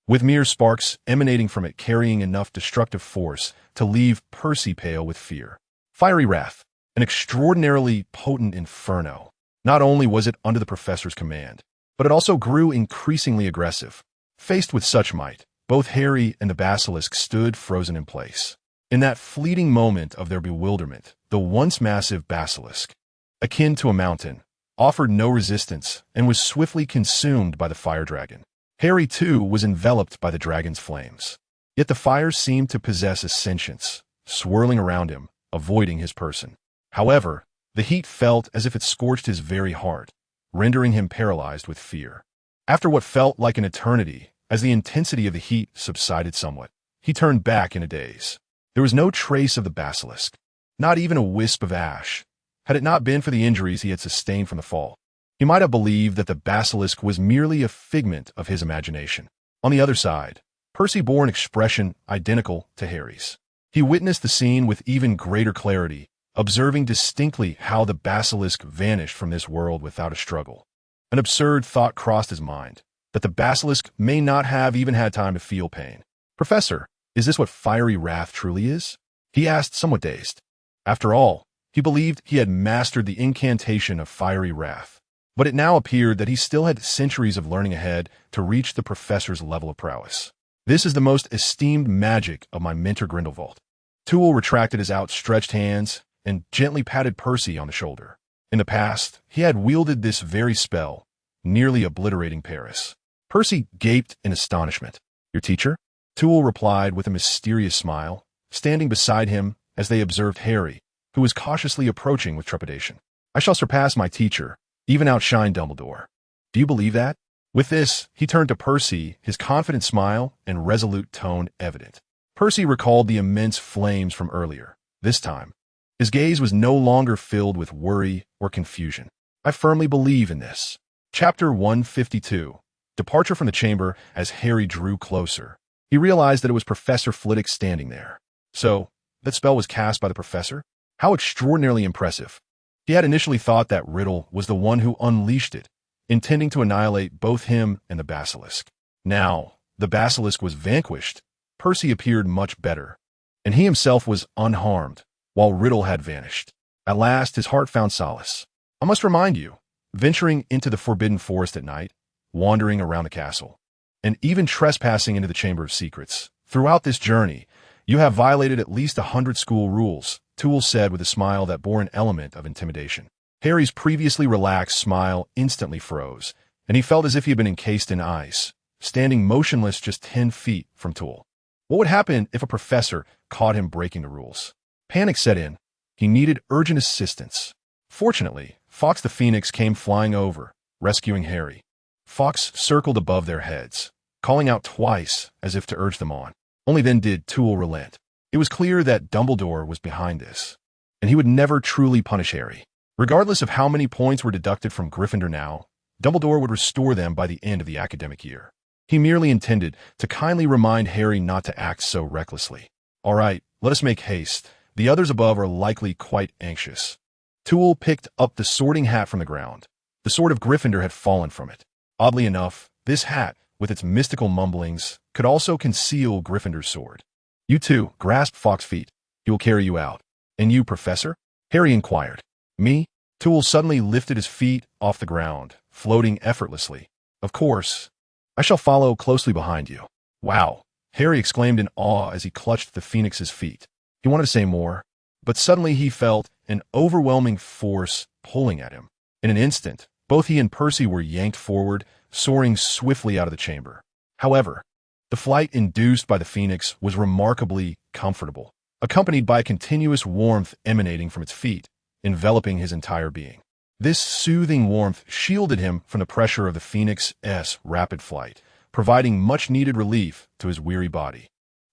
[SPEAKER 1] with mere sparks emanating from it carrying enough destructive force to leave Percy pale with fear. Fiery wrath, an extraordinarily potent inferno. Not only was it under the professor's command, but it also grew increasingly aggressive. Faced with such might, both Harry and the basilisk stood frozen in place. In that fleeting moment of their bewilderment, the once massive basilisk, akin to a mountain, offered no resistance and was swiftly consumed by the fire dragon. Harry, too, was enveloped by the dragon's flames. Yet the fires seemed to possess a sentience, swirling around him, avoiding his person. However, the heat felt as if it scorched his very heart, rendering him paralyzed with fear. After what felt like an eternity, as the intensity of the heat subsided somewhat, he turned back in a daze. There was no trace of the basilisk, not even a wisp of ash. Had it not been for the injuries he had sustained from the fall, he might have believed that the basilisk was merely a figment of his imagination. On the other side, Percy bore an expression identical to Harry's. He witnessed the scene with even greater clarity, observing distinctly how the basilisk vanished from this world without a struggle. An absurd thought crossed his mind, that the basilisk may not have even had time to feel pain. "Professor, is this what fiery wrath truly is?" he asked, somewhat dazed. After all, he believed he had mastered the incantation of fiery wrath, but it now appeared that he still had centuries of learning ahead to reach the professor's level of prowess. "This is the most esteemed magic of my mentor Grindelwald." Toole retracted his outstretched hands and gently patted Percy on the shoulder. In the past, he had wielded this very spell, nearly obliterating Paris. Percy gaped in astonishment. "Your teacher?" Toole replied with a mysterious smile, standing beside him as they observed Harry, who was cautiously approaching with trepidation. "I shall surpass my teacher, even outshine Dumbledore. Do you believe that?" With this, he turned to Percy, his confident smile and resolute tone evident. Percy recalled the immense flames from earlier. This time, his gaze was no longer filled with worry or confusion. "I firmly believe in this." Chapter 152. Departure from the chamber. As Harry drew closer, He realized that it was Professor Flitwick standing there. So, that spell was cast by the professor? How extraordinarily impressive. He had initially thought that Riddle was the one who unleashed it, intending to annihilate both him and the basilisk. Now, the basilisk was vanquished. Percy appeared much better, and he himself was unharmed, while Riddle had vanished. At last, his heart found solace. I must remind you, venturing into the forbidden forest at night, wandering around the castle, and even trespassing into the Chamber of Secrets, throughout this journey, you have violated at least 100 school rules, Toole said with a smile that bore an element of intimidation. Harry's previously relaxed smile instantly froze, and he felt as if he had been encased in ice, standing motionless just 10 feet from Toole. What would happen if a professor caught him breaking the rules? Panic set in. He needed urgent assistance. Fortunately, Fawkes the Phoenix came flying over, rescuing Harry. Fawkes circled above their heads, calling out twice as if to urge them on. Only then did Toole relent. It was clear that Dumbledore was behind this, and he would never truly punish Harry. Regardless of how many points were deducted from Gryffindor now, Dumbledore would restore them by the end of the academic year. He merely intended to kindly remind Harry not to act so recklessly. All right, let us make haste. The others above are likely quite anxious. Toole picked up the sorting hat from the ground. The sword of Gryffindor had fallen from it. Oddly enough, this hat, with its mystical mumblings, could also conceal Gryffindor's sword. You two, grasp Fawkes' feet. He will carry you out. And you, Professor? Harry inquired. Me? Toole suddenly lifted his feet off the ground, floating effortlessly. Of course. I shall follow closely behind you. Wow, Harry exclaimed in awe as he clutched the Phoenix's feet. He wanted to say more, but suddenly he felt an overwhelming force pulling at him. In an instant, both he and Percy were yanked forward, soaring swiftly out of the chamber. However, the flight induced by the Phoenix was remarkably comfortable, accompanied by a continuous warmth emanating from its feet, enveloping his entire being. This soothing warmth shielded him from the pressure of the Phoenix's rapid flight, providing much-needed relief to his weary body,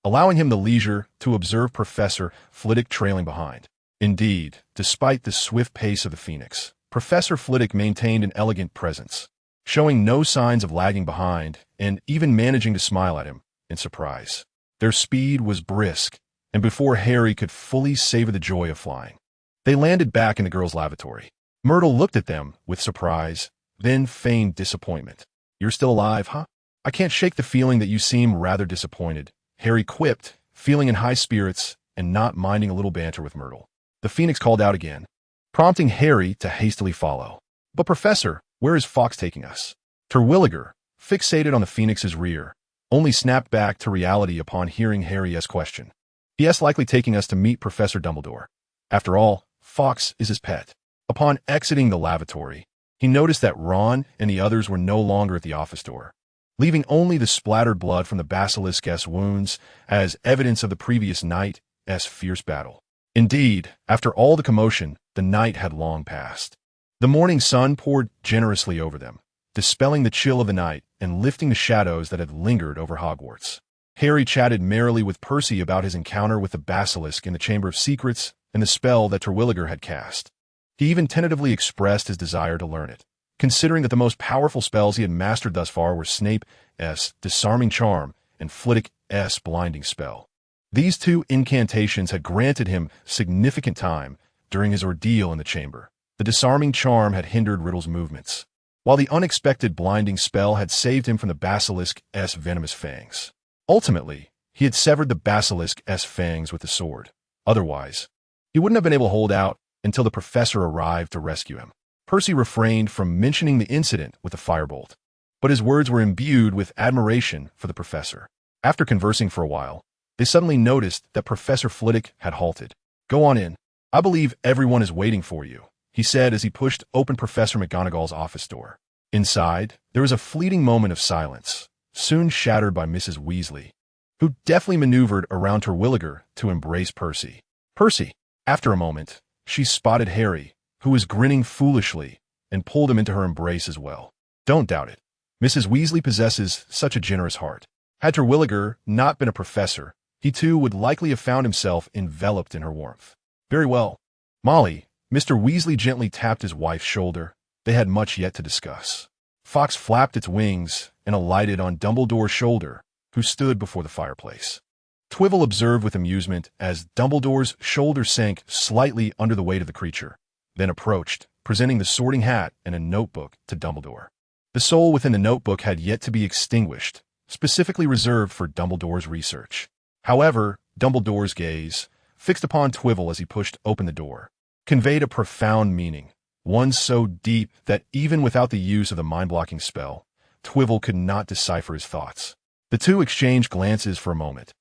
[SPEAKER 1] allowing him the leisure to observe Professor Flitwick trailing behind. Indeed, despite the swift pace of the Phoenix, Professor Flitwick maintained an elegant presence, showing no signs of lagging behind and even managing to smile at him in surprise. Their speed was brisk, and before Harry could fully savor the joy of flying, they landed back in the girls' lavatory. Myrtle looked at them with surprise, then feigned disappointment. You're still alive, huh? I can't shake the feeling that you seem rather disappointed, Harry quipped, feeling in high spirits and not minding a little banter with Myrtle. The Phoenix called out again, prompting Harry to hastily follow. But Professor, where is Fawkes taking us? Terwilliger, fixated on the Phoenix's rear, only snapped back to reality upon hearing Harry's question. Yes, likely taking us to meet Professor Dumbledore. After all, Fawkes is his pet. Upon exiting the lavatory, he noticed that Ron and the others were no longer at the office door, leaving only the splattered blood from the basilisk's wounds as evidence of the previous night's fierce battle. Indeed, after all the commotion, the night had long passed. The morning sun poured generously over them, dispelling the chill of the night and lifting the shadows that had lingered over Hogwarts. Harry chatted merrily with Percy about his encounter with the basilisk in the Chamber of Secrets and the spell that Terwilliger had cast. He even tentatively expressed his desire to learn it, considering that the most powerful spells he had mastered thus far were Snape's disarming charm and Flitwick's blinding spell. These two incantations had granted him significant time during his ordeal in the chamber. The disarming charm had hindered Riddle's movements, while the unexpected blinding spell had saved him from the basilisk's venomous fangs. Ultimately, he had severed the basilisk's fangs with the sword. Otherwise, he wouldn't have been able to hold out until the professor arrived to rescue him. Percy refrained from mentioning the incident with the firebolt, but his words were imbued with admiration for the professor. After conversing for a while, they suddenly noticed that Professor Flitwick had halted. Go on in. I believe everyone is waiting for you, he said as he pushed open Professor McGonagall's office door. Inside, there was a fleeting moment of silence, soon shattered by Mrs. Weasley, who deftly maneuvered around Terwilliger to embrace Percy. Percy! After a moment, she spotted Harry, who was grinning foolishly, and pulled him into her embrace as well. Don't doubt it. Mrs. Weasley possesses such a generous heart. Had Terwilliger not been a professor, he too would likely have found himself enveloped in her warmth. Very well. Molly, Mr. Weasley gently tapped his wife's shoulder. They had much yet to discuss. Fawkes flapped its wings and alighted on Dumbledore's shoulder, who stood before the fireplace. Twivel observed with amusement as Dumbledore's shoulders sank slightly under the weight of the creature, then approached, presenting the sorting hat and a notebook to Dumbledore. The soul within the notebook had yet to be extinguished, specifically reserved for Dumbledore's research. However, Dumbledore's gaze, fixed upon Twivel as he pushed open the door, conveyed a profound meaning, one so deep that even without the use of the mind-blocking spell, Twivel could not decipher his thoughts. The two exchanged glances for a moment,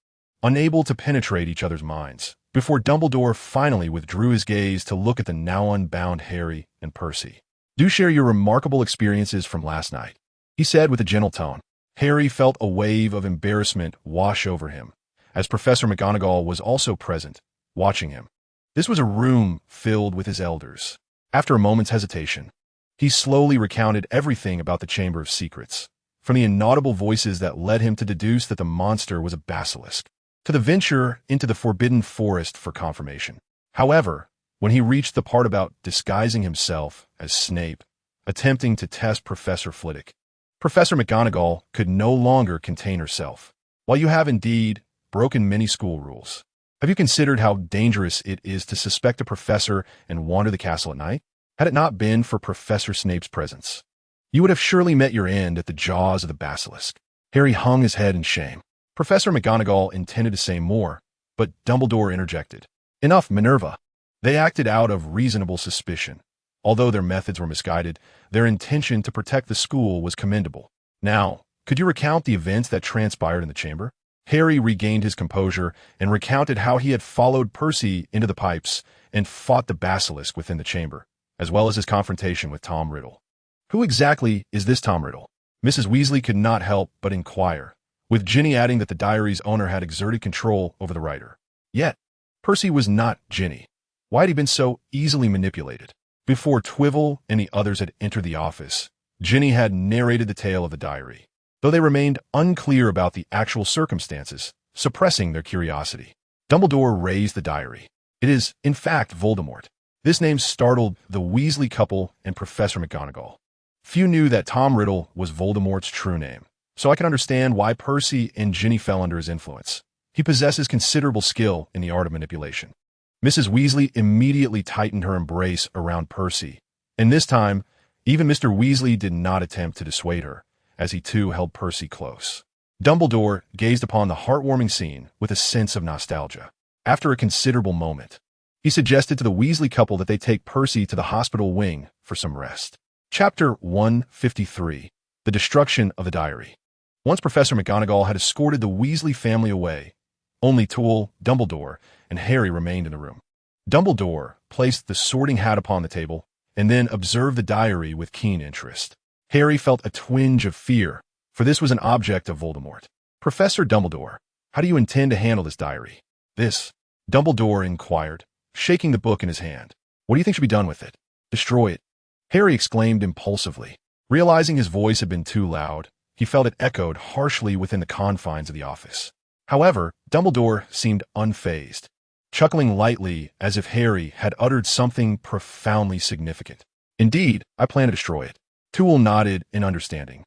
[SPEAKER 1] unable to penetrate each other's minds, before Dumbledore finally withdrew his gaze to look at the now unbound Harry and Percy. "Do share your remarkable experiences from last night," he said with a gentle tone. Harry felt a wave of embarrassment wash over him, as Professor McGonagall was also present, watching him. This was a room filled with his elders. After a moment's hesitation, he slowly recounted everything about the Chamber of Secrets, from the inaudible voices that led him to deduce that the monster was a basilisk, to the venture into the Forbidden Forest for confirmation. However, when he reached the part about disguising himself as Snape, attempting to test Professor Flitwick, Professor McGonagall could no longer contain herself. "While you have indeed broken many school rules, have you considered how dangerous it is to suspect a professor and wander the castle at night? Had it not been for Professor Snape's presence, you would have surely met your end at the jaws of the basilisk." Harry hung his head in shame. Professor McGonagall intended to say more, but Dumbledore interjected. "Enough, Minerva." They acted out of reasonable suspicion. Although their methods were misguided, their intention to protect the school was commendable. "Now, could you recount the events that transpired in the chamber?" Harry regained his composure and recounted how he had followed Percy into the pipes and fought the basilisk within the chamber, as well as his confrontation with Tom Riddle. "Who exactly is this Tom Riddle?" Mrs. Weasley could not help but inquire, with Ginny adding that the diary's owner had exerted control over the writer. Yet, Percy was not Ginny. Why had he been so easily manipulated? Before Twivel and the others had entered the office, Ginny had narrated the tale of the diary, though they remained unclear about the actual circumstances, suppressing their curiosity. Dumbledore raised the diary. "It is, in fact, Voldemort." This name startled the Weasley couple and Professor McGonagall. Few knew that Tom Riddle was Voldemort's true name, so I can understand why Percy and Ginny fell under his influence. He possesses considerable skill in the art of manipulation. Mrs. Weasley immediately tightened her embrace around Percy, and this time, even Mr. Weasley did not attempt to dissuade her, as he too held Percy close. Dumbledore gazed upon the heartwarming scene with a sense of nostalgia. After a considerable moment, he suggested to the Weasley couple that they take Percy to the hospital wing for some rest. Chapter 153. The Destruction of the Diary. Once Professor McGonagall had escorted the Weasley family away, only Toole, Dumbledore, and Harry remained in the room. Dumbledore placed the sorting hat upon the table and then observed the diary with keen interest. Harry felt a twinge of fear, for this was an object of Voldemort. "Professor Dumbledore, how do you intend to handle this diary?" "This," Dumbledore inquired, shaking the book in his hand. "What do you think should be done with it?" "Destroy it," Harry exclaimed impulsively. Realizing his voice had been too loud, he felt it echoed harshly within the confines of the office. However, Dumbledore seemed unfazed, chuckling lightly as if Harry had uttered something profoundly significant. "Indeed, I plan to destroy it." Toole nodded in understanding,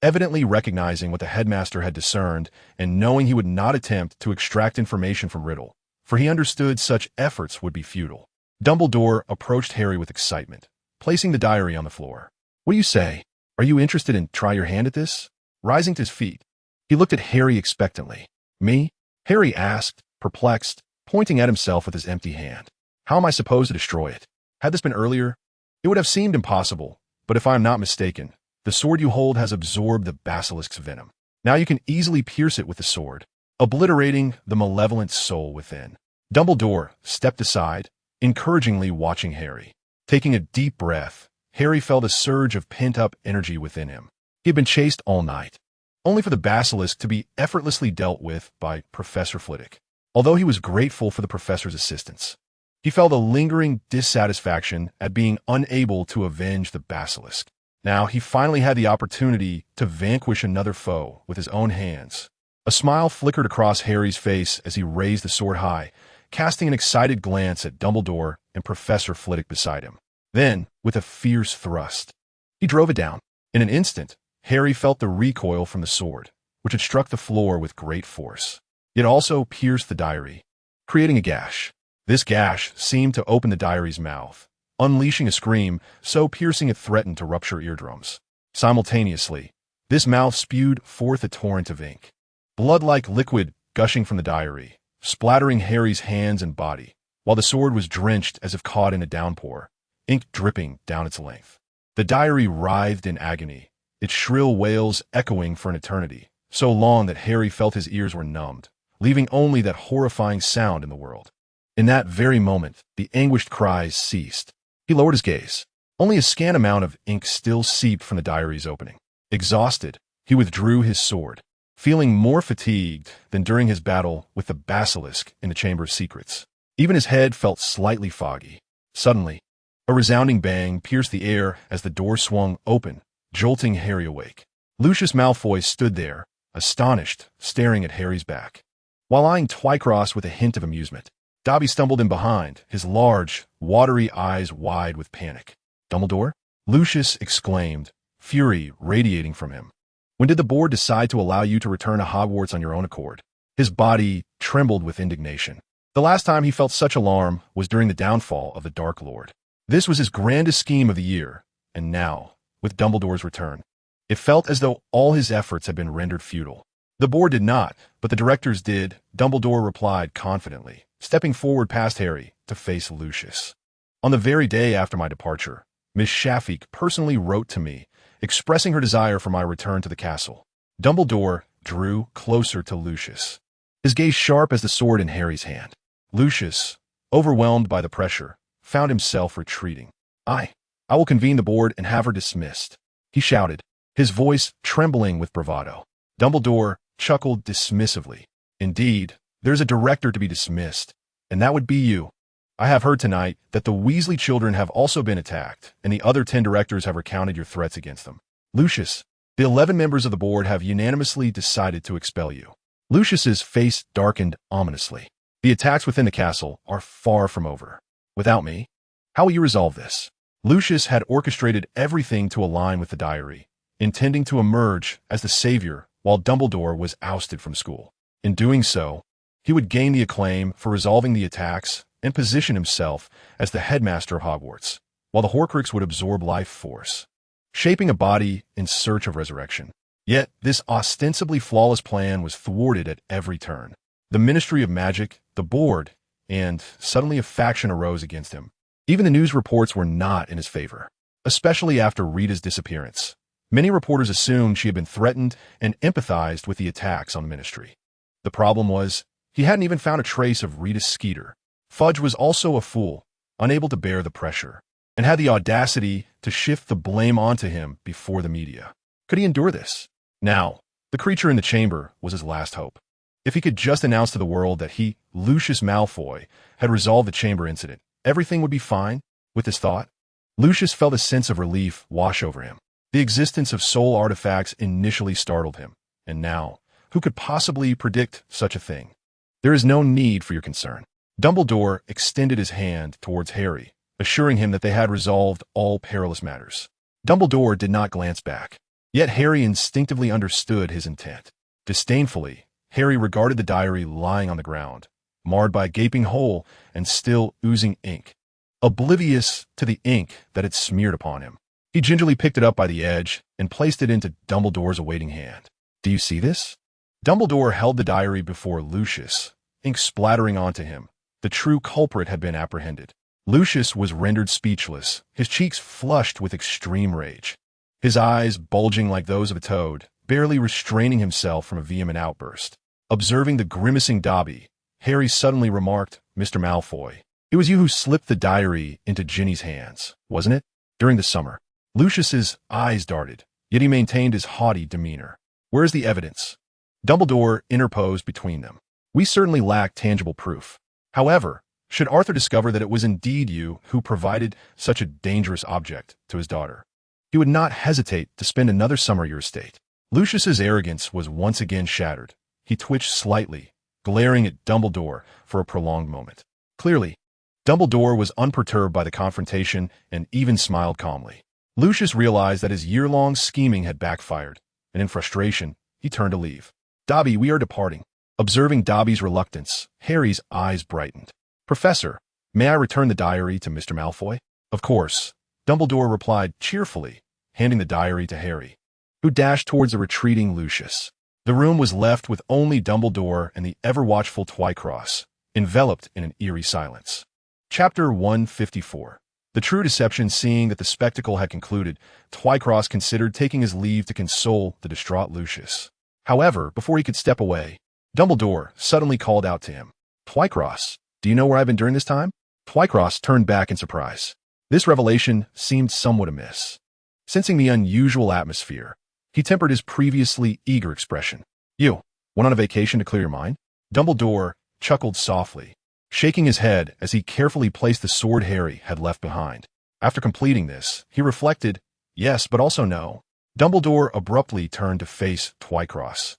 [SPEAKER 1] evidently recognizing what the headmaster had discerned and knowing he would not attempt to extract information from Riddle, for he understood such efforts would be futile. Dumbledore approached Harry with excitement, placing the diary on the floor. "What do you say? Are you interested in try your hand at this?" Rising to his feet, he looked at Harry expectantly. "Me?" Harry asked, perplexed, pointing at himself with his empty hand. "How am I supposed to destroy it? Had this been earlier, it would have seemed impossible, but if I am not mistaken, the sword you hold has absorbed the basilisk's venom. Now you can easily pierce it with the sword, obliterating the malevolent soul within." Dumbledore stepped aside, encouragingly watching Harry. Taking a deep breath, Harry felt a surge of pent-up energy within him. He had been chased all night, only for the basilisk to be effortlessly dealt with by Professor Flitwick. Although he was grateful for the professor's assistance, he felt a lingering dissatisfaction at being unable to avenge the basilisk. Now he finally had the opportunity to vanquish another foe with his own hands. A smile flickered across Harry's face as he raised the sword high, casting an excited glance at Dumbledore and Professor Flitwick beside him. Then, with a fierce thrust, he drove it down. In an instant, Harry felt the recoil from the sword, which had struck the floor with great force. It also pierced the diary, creating a gash. This gash seemed to open the diary's mouth, unleashing a scream so piercing it threatened to rupture eardrums. Simultaneously, this mouth spewed forth a torrent of ink, blood-like liquid gushing from the diary, splattering Harry's hands and body, while the sword was drenched as if caught in a downpour, ink dripping down its length. The diary writhed in agony, its shrill wails echoing for an eternity, so long that Harry felt his ears were numbed, leaving only that horrifying sound in the world. In that very moment, the anguished cries ceased. He lowered his gaze. Only a scant amount of ink still seeped from the diary's opening. Exhausted, he withdrew his sword, feeling more fatigued than during his battle with the basilisk in the Chamber of Secrets. Even his head felt slightly foggy. Suddenly, a resounding bang pierced the air as the door swung open, jolting Harry awake. Lucius Malfoy stood there, astonished, staring at Harry's back. While eyeing Twycross with a hint of amusement, Dobby stumbled in behind, his large, watery eyes wide with panic. "Dumbledore?" Lucius exclaimed, fury radiating from him. "When did the board decide to allow you to return to Hogwarts on your own accord?" His body trembled with indignation. The last time he felt such alarm was during the downfall of the Dark Lord. This was his grandest scheme of the year, and now, with Dumbledore's return, it felt as though all his efforts had been rendered futile. "The board did not, but the directors did," Dumbledore replied confidently, stepping forward past Harry to face Lucius. "On the very day after my departure, Miss Shafik personally wrote to me, expressing her desire for my return to the castle." Dumbledore drew closer to Lucius, his gaze sharp as the sword in Harry's hand. Lucius, overwhelmed by the pressure, found himself retreating. I will convene the board and have her dismissed," he shouted, his voice trembling with bravado. Dumbledore chuckled dismissively. "Indeed, there's a director to be dismissed, and that would be you. I have heard tonight that the Weasley children have also been attacked, and the other 10 directors have recounted your threats against them. Lucius, the 11 members of the board have unanimously decided to expel you." Lucius's face darkened ominously. "The attacks within the castle are far from over. Without me, how will you resolve this?" Lucius had orchestrated everything to align with the diary, intending to emerge as the savior while Dumbledore was ousted from school. In doing so, he would gain the acclaim for resolving the attacks and position himself as the headmaster of Hogwarts, while the Horcrux would absorb life force, shaping a body in search of resurrection. Yet this ostensibly flawless plan was thwarted at every turn. The Ministry of Magic, the board, and suddenly a faction arose against him. Even the news reports were not in his favor, especially after Rita's disappearance. Many reporters assumed she had been threatened and empathized with the attacks on the Ministry. The problem was, he hadn't even found a trace of Rita's Skeeter. Fudge was also a fool, unable to bear the pressure, and had the audacity to shift the blame onto him before the media. Could he endure this? Now, the creature in the chamber was his last hope. If he could just announce to the world that he, Lucius Malfoy, had resolved the chamber incident, everything would be fine. With this thought, Lucius felt a sense of relief wash over him. The existence of soul artifacts initially startled him, and now, who could possibly predict such a thing? "There is no need for your concern." Dumbledore extended his hand towards Harry, assuring him that they had resolved all perilous matters. Dumbledore did not glance back, yet Harry instinctively understood his intent. Disdainfully, Harry regarded the diary lying on the ground, marred by a gaping hole and still oozing ink. Oblivious to the ink that had smeared upon him, he gingerly picked it up by the edge and placed it into Dumbledore's awaiting hand. "Do you see this?" Dumbledore held the diary before Lucius, ink splattering onto him. The true culprit had been apprehended. Lucius was rendered speechless, his cheeks flushed with extreme rage, his eyes bulging like those of a toad, barely restraining himself from a vehement outburst. Observing the grimacing Dobby, Harry suddenly remarked, "Mr. Malfoy, it was you who slipped the diary into Ginny's hands, wasn't it? During the summer." Lucius's eyes darted, yet he maintained his haughty demeanor. "Where is the evidence?" Dumbledore interposed between them. "We certainly lack tangible proof. However, should Arthur discover that it was indeed you who provided such a dangerous object to his daughter, he would not hesitate to spend another summer at your estate." Lucius's arrogance was once again shattered. He twitched slightly, glaring at Dumbledore for a prolonged moment. Clearly, Dumbledore was unperturbed by the confrontation and even smiled calmly. Lucius realized that his year-long scheming had backfired, and in frustration, he turned to leave. Dobby, we are departing. Observing Dobby's reluctance, Harry's eyes brightened. Professor, may I return the diary to Mr. Malfoy? Of course, Dumbledore replied cheerfully, handing the diary to Harry, who dashed towards the retreating Lucius. The room was left with only Dumbledore and the ever-watchful Twycross, enveloped in an eerie silence. Chapter 154. The true deception. Seeing that the spectacle had concluded, Twycross considered taking his leave to console the distraught Lucius. However, before he could step away, Dumbledore suddenly called out to him, Twycross, do you know where I've been during this time? Twycross turned back in surprise. This revelation seemed somewhat amiss. Sensing the unusual atmosphere, he tempered his previously eager expression. You went on a vacation to clear your mind? Dumbledore chuckled softly, shaking his head as he carefully placed the sword Harry had left behind. After completing this, he reflected, yes, but also no. Dumbledore abruptly turned to face Twycross,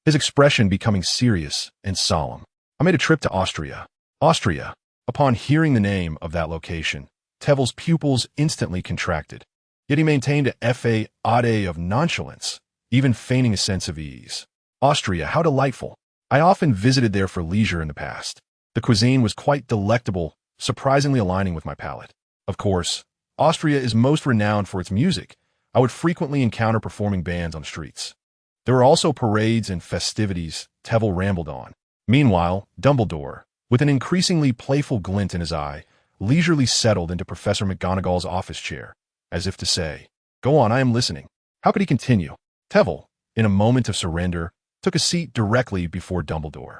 [SPEAKER 1] his expression becoming serious and solemn. I made a trip to Austria. Austria. Upon hearing the name of that location, Teville's pupils instantly contracted. Yet he maintained a facade of nonchalance, even feigning a sense of ease. Austria, how delightful. I often visited there for leisure in the past. The cuisine was quite delectable, surprisingly aligning with my palate. Of course, Austria is most renowned for its music. I would frequently encounter performing bands on the streets. There were also parades and festivities, Teville rambled on. Meanwhile, Dumbledore, with an increasingly playful glint in his eye, leisurely settled into Professor McGonagall's office chair, as if to say, go on, I am listening. How could he continue? Teville, in a moment of surrender, took a seat directly before Dumbledore.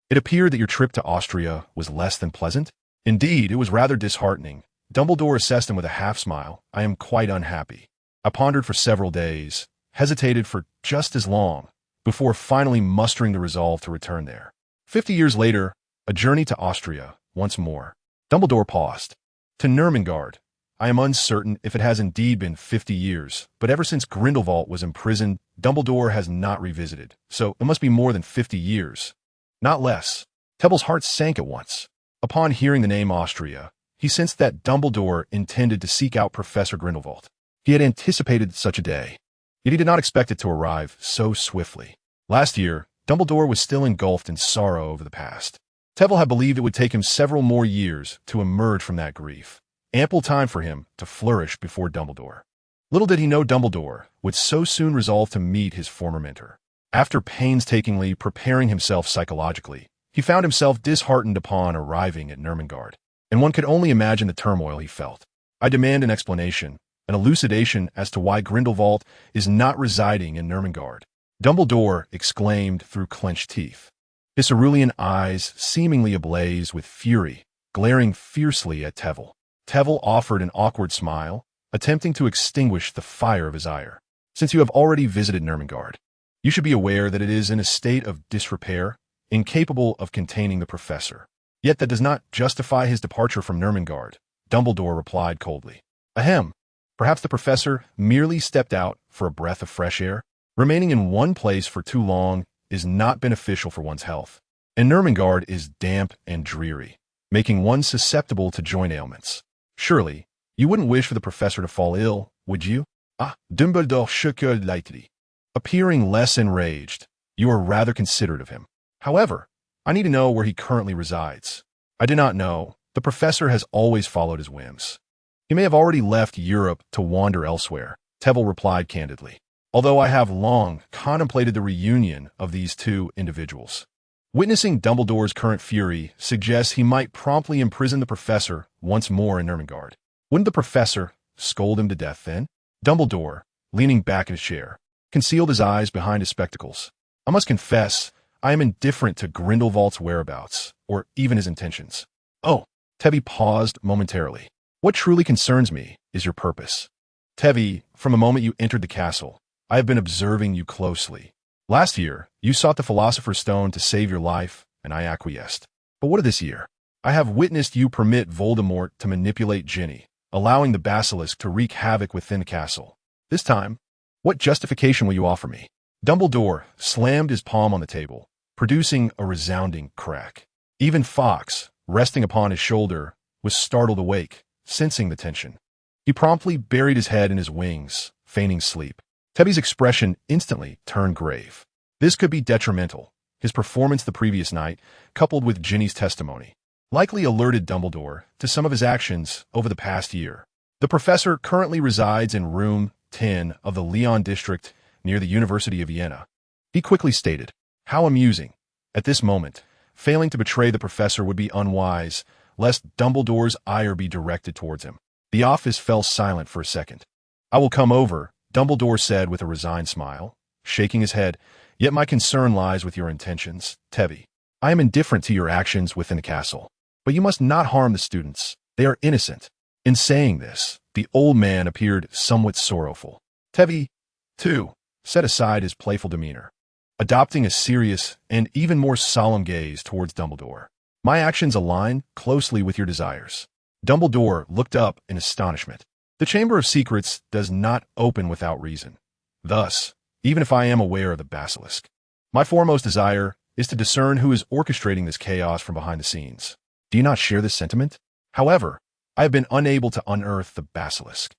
[SPEAKER 1] It appeared that your trip to Austria was less than pleasant. Indeed, it was rather disheartening. Dumbledore assessed him with a half-smile. I am quite unhappy. I pondered for several days, hesitated for just as long, before finally mustering the resolve to return there. 50 years later, a journey to Austria, once more. Dumbledore paused. To Nurmengard. I am uncertain if it has indeed been 50 years, but ever since Grindelwald was imprisoned, Dumbledore has not revisited, so it must be more than 50 years. Not less. Teville's heart sank at once. Upon hearing the name Austria, he sensed that Dumbledore intended to seek out Professor Grindelwald. He had anticipated such a day, yet he did not expect it to arrive so swiftly. Last year, Dumbledore was still engulfed in sorrow over the past. Teville had believed it would take him several more years to emerge from that grief. Ample time for him to flourish before Dumbledore. Little did he know Dumbledore would so soon resolve to meet his former mentor. After painstakingly preparing himself psychologically, he found himself disheartened upon arriving at Nurmengard, and one could only imagine the turmoil he felt. I demand an explanation, an elucidation as to why Grindelwald is not residing in Nurmengard. Dumbledore exclaimed through clenched teeth, his cerulean eyes seemingly ablaze with fury, glaring fiercely at Teville. Teville offered an awkward smile, attempting to extinguish the fire of his ire. Since you have already visited Nurmengard, you should be aware that it is in a state of disrepair, incapable of containing the professor. Yet that does not justify his departure from Nurmengard, Dumbledore replied coldly. Ahem. Perhaps the professor merely stepped out for a breath of fresh air. Remaining in one place for too long is not beneficial for one's health, and Nurmengard is damp and dreary, making one susceptible to joint ailments. Surely, you wouldn't wish for the professor to fall ill, would you? Dumbledore shook lightly. Appearing less enraged, you are rather considerate of him. However, I need to know where he currently resides. I do not know. The professor has always followed his whims. He may have already left Europe to wander elsewhere, Teville replied candidly, although I have long contemplated the reunion of these two individuals. Witnessing Dumbledore's current fury suggests he might promptly imprison the professor once more in Nurmengard. Wouldn't the professor scold him to death then? Dumbledore, leaning back in his chair, concealed his eyes behind his spectacles. I must confess, I am indifferent to Grindelwald's whereabouts, or even his intentions. Oh, Tevye paused momentarily. What truly concerns me is your purpose. Tevye, from the moment you entered the castle, I have been observing you closely. Last year, you sought the Philosopher's Stone to save your life, and I acquiesced. But what of this year? I have witnessed you permit Voldemort to manipulate Ginny, allowing the basilisk to wreak havoc within the castle. This time, what justification will you offer me? Dumbledore slammed his palm on the table, producing a resounding crack. Even Fawkes, resting upon his shoulder, was startled awake, sensing the tension. He promptly buried his head in his wings, feigning sleep. Tevye's expression instantly turned grave. This could be detrimental. His performance the previous night, coupled with Ginny's testimony, likely alerted Dumbledore to some of his actions over the past year. The professor currently resides in room 10 of the Leon district near the University of Vienna. He quickly stated, "How amusing." At this moment, failing to betray the professor would be unwise, lest Dumbledore's ire be directed towards him. The office fell silent for a second. "I will come over," Dumbledore said with a resigned smile, shaking his head. "Yet my concern lies with your intentions, Tevi. I am indifferent to your actions within the castle, but you must not harm the students. They are innocent." In saying this, the old man appeared somewhat sorrowful. Tevi, too, set aside his playful demeanor, adopting a serious and even more solemn gaze towards Dumbledore. "My actions align closely with your desires." Dumbledore looked up in astonishment. The Chamber of Secrets does not open without reason. Thus, even if I am aware of the basilisk, my foremost desire is to discern who is orchestrating this chaos from behind the scenes. Do you not share this sentiment? However, I have been unable to unearth the basilisk.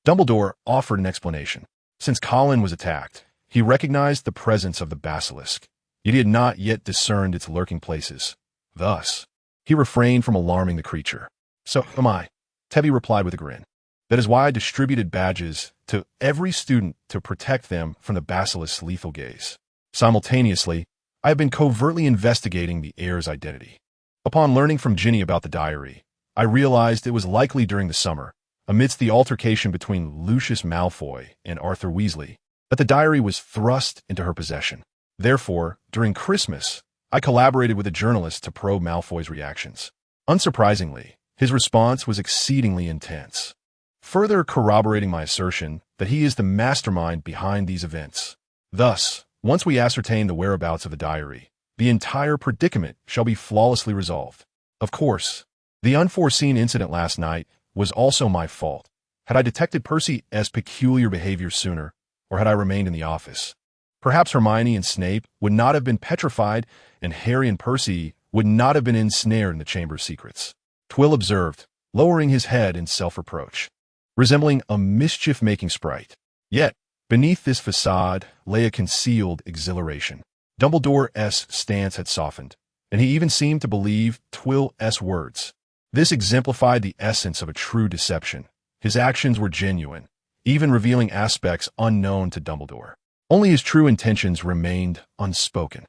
[SPEAKER 1] Dumbledore offered an explanation. Since Colin was attacked, he recognized the presence of the basilisk, yet he had not yet discerned its lurking places. Thus, he refrained from alarming the creature. "So am I," Tevi replied with a grin. "That is why I distributed badges to every student to protect them from the basilisk's lethal gaze. Simultaneously, I have been covertly investigating the heir's identity. Upon learning from Ginny about the diary, I realized it was likely during the summer, amidst the altercation between Lucius Malfoy and Arthur Weasley, that the diary was thrust into her possession. Therefore, during Christmas, I collaborated with a journalist to probe Malfoy's reactions. Unsurprisingly, his response was exceedingly intense, further corroborating my assertion that he is the mastermind behind these events. Thus, once we ascertain the whereabouts of the diary, the entire predicament shall be flawlessly resolved. Of course, the unforeseen incident last night was also my fault. Had I detected Percy's peculiar behavior sooner, or had I remained in the office, perhaps Hermione and Snape would not have been petrified, and Harry and Percy would not have been ensnared in the Chamber of Secrets," Twill observed, lowering his head in self-reproach, resembling a mischief-making sprite. Yet, beneath this facade lay a concealed exhilaration. Dumbledore's stance had softened, and he even seemed to believe Twill's words. This exemplified the essence of a true deception. His actions were genuine, even revealing aspects unknown to Dumbledore. Only his true intentions remained unspoken.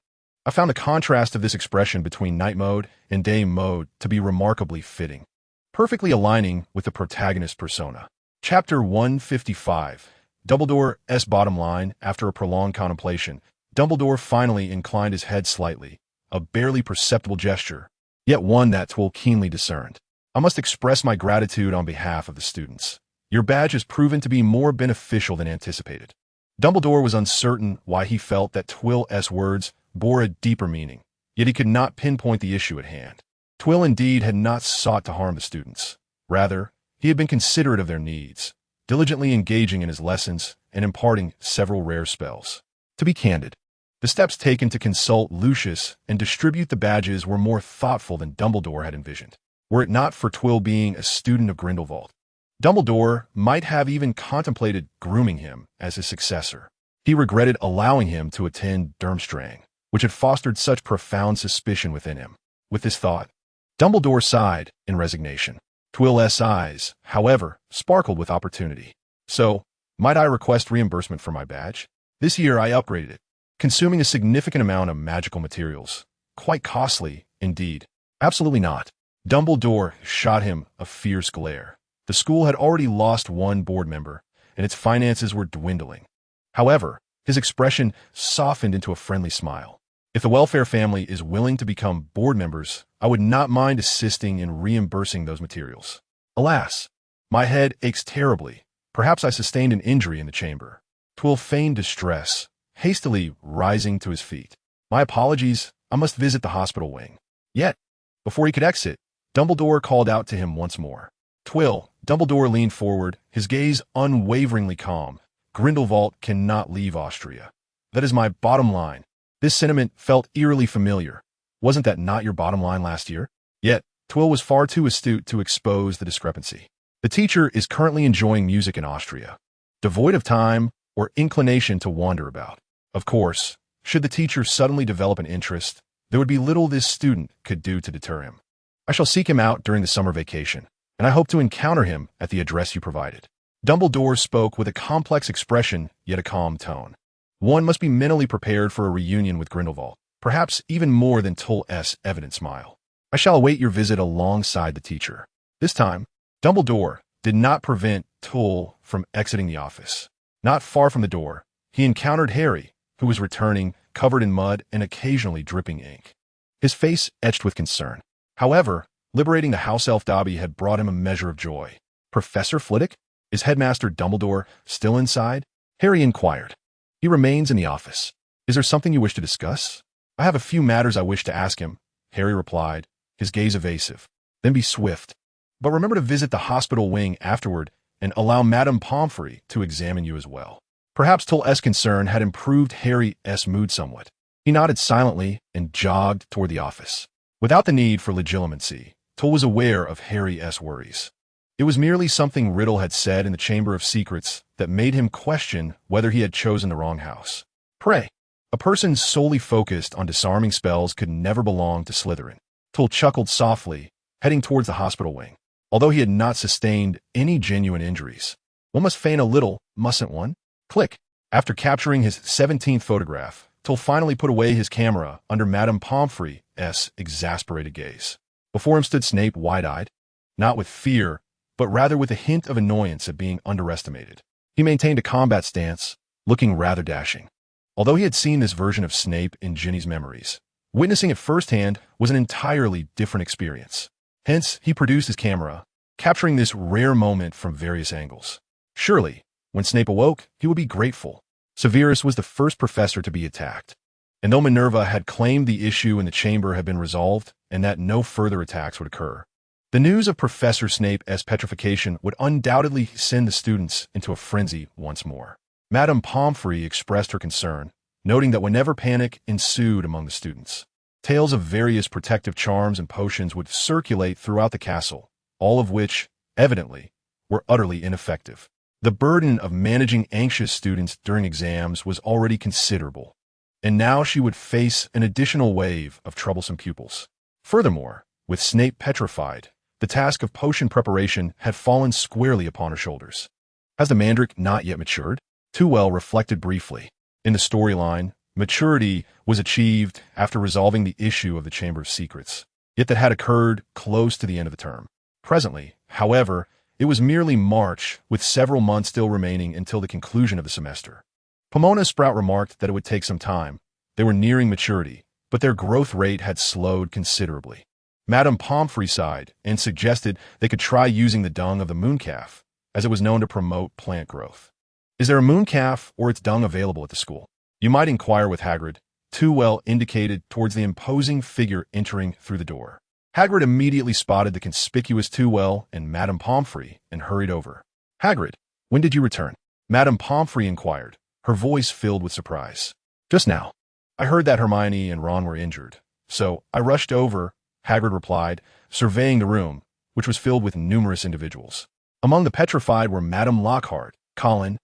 [SPEAKER 1] I found the contrast of this expression between night mode and day mode to be remarkably fitting, perfectly aligning with the protagonist's persona. Chapter 155. Dumbledore's bottom line. After a prolonged contemplation, Dumbledore finally inclined his head slightly, a barely perceptible gesture, yet one that Twill keenly discerned. "I must express my gratitude on behalf of the students. Your badge has proven to be more beneficial than anticipated." Dumbledore was uncertain why he felt that Twill's words bore a deeper meaning, yet he could not pinpoint the issue at hand. Twill indeed had not sought to harm the students. Rather, he had been considerate of their needs, diligently engaging in his lessons and imparting several rare spells. To be candid, the steps taken to consult Lucius and distribute the badges were more thoughtful than Dumbledore had envisioned. Were it not for Twill being a student of Grindelwald, Dumbledore might have even contemplated grooming him as his successor. He regretted allowing him to attend Durmstrang, which had fostered such profound suspicion within him. With this thought, Dumbledore sighed in resignation. Twill's eyes, however, sparkled with opportunity. "So, might I request reimbursement for my badge? This year I upgraded it, consuming a significant amount of magical materials. Quite costly, indeed." "Absolutely not." Dumbledore shot him a fierce glare. The school had already lost one board member, and its finances were dwindling. However, his expression softened into a friendly smile. "If the welfare family is willing to become board members, I would not mind assisting in reimbursing those materials. Alas, my head aches terribly. Perhaps I sustained an injury in the chamber." Twill feigned distress, hastily rising to his feet. "My apologies, I must visit the hospital wing." Yet, before he could exit, Dumbledore called out to him once more. "Twill." Dumbledore leaned forward, his gaze unwaveringly calm. "Grindelwald cannot leave Austria. That is my bottom line." This sentiment felt eerily familiar. Wasn't that not your bottom line last year? Yet, Twill was far too astute to expose the discrepancy. "The teacher is currently enjoying music in Austria, devoid of time or inclination to wander about. Of course, Should the teacher suddenly develop an interest, there would be little this student could do to deter him. I shall seek him out during the summer vacation, and I hope to encounter him at the address you provided. Dumbledore spoke with a complex expression, yet a calm tone. One must be mentally prepared for a reunion with Grindelwald, perhaps even more than Tull's evident smile. I shall await your visit alongside the teacher. This time, Dumbledore did not prevent Tull from exiting the office. Not far from the door, he encountered Harry, who was returning, covered in mud and occasionally dripping ink. His face etched with concern. However, liberating the house elf Dobby had brought him a measure of joy. Professor Flitwick? Is Headmaster Dumbledore still inside? Harry inquired. He remains in the office. Is there something you wish to discuss? I have a few matters I wish to ask him, Harry replied, his gaze evasive. Then be swift. But remember to visit the hospital wing afterward and allow Madame Pomfrey to examine you as well. Perhaps Tull's concern had improved Harry's mood somewhat. He nodded silently and jogged toward the office. Without the need for legitimacy, Tull was aware of Harry's worries. It was merely something Riddle had said in the Chamber of Secrets that made him question whether he had chosen the wrong house. Pray, a person solely focused on disarming spells could never belong to Slytherin. Tull chuckled softly, heading towards the hospital wing. Although he had not sustained any genuine injuries, one must feign a little, mustn't one? Click. After capturing his 17th photograph, Tull finally put away his camera under Madame Pomfrey's exasperated gaze. Before him stood Snape wide-eyed, not with fear, but rather with a hint of annoyance at being underestimated. He maintained a combat stance, looking rather dashing. Although he had seen this version of Snape in Ginny's memories, witnessing it firsthand was an entirely different experience. Hence, he produced his camera, capturing this rare moment from various angles. Surely, when Snape awoke, he would be grateful. Severus was the first professor to be attacked. And though Minerva had claimed the issue in the chamber had been resolved and that no further attacks would occur, the news of Professor Snape's petrification would undoubtedly send the students into a frenzy once more. Madame Pomfrey expressed her concern, noting that whenever panic ensued among the students, tales of various protective charms and potions would circulate throughout the castle, all of which, evidently, were utterly ineffective. The burden of managing anxious students during exams was already considerable, and now she would face an additional wave of troublesome pupils. Furthermore, with Snape petrified, the task of potion preparation had fallen squarely upon her shoulders. Has the Mandrake not yet matured? Tewell reflected briefly. In the storyline, maturity was achieved after resolving the issue of the Chamber of Secrets, yet that had occurred close to the end of the term. Presently, however, it was merely March, with several months still remaining until the conclusion of the semester. Pomona Sprout remarked that it would take some time. They were nearing maturity, but their growth rate had slowed considerably. Madame Pomfrey sighed and suggested they could try using the dung of the mooncalf, as it was known to promote plant growth. Is there a mooncalf or its dung available at the school? You might inquire with Hagrid. Tewell indicated towards the imposing figure entering through the door. Hagrid immediately spotted the conspicuous Tewell and Madame Pomfrey and hurried over. Hagrid, when did you return? Madame Pomfrey inquired, her voice filled with surprise. Just now. I heard that Hermione and Ron were injured, so I rushed over, Hagrid replied, surveying the room, which was filled with numerous individuals. Among the petrified were Madame Lockhart, Colin,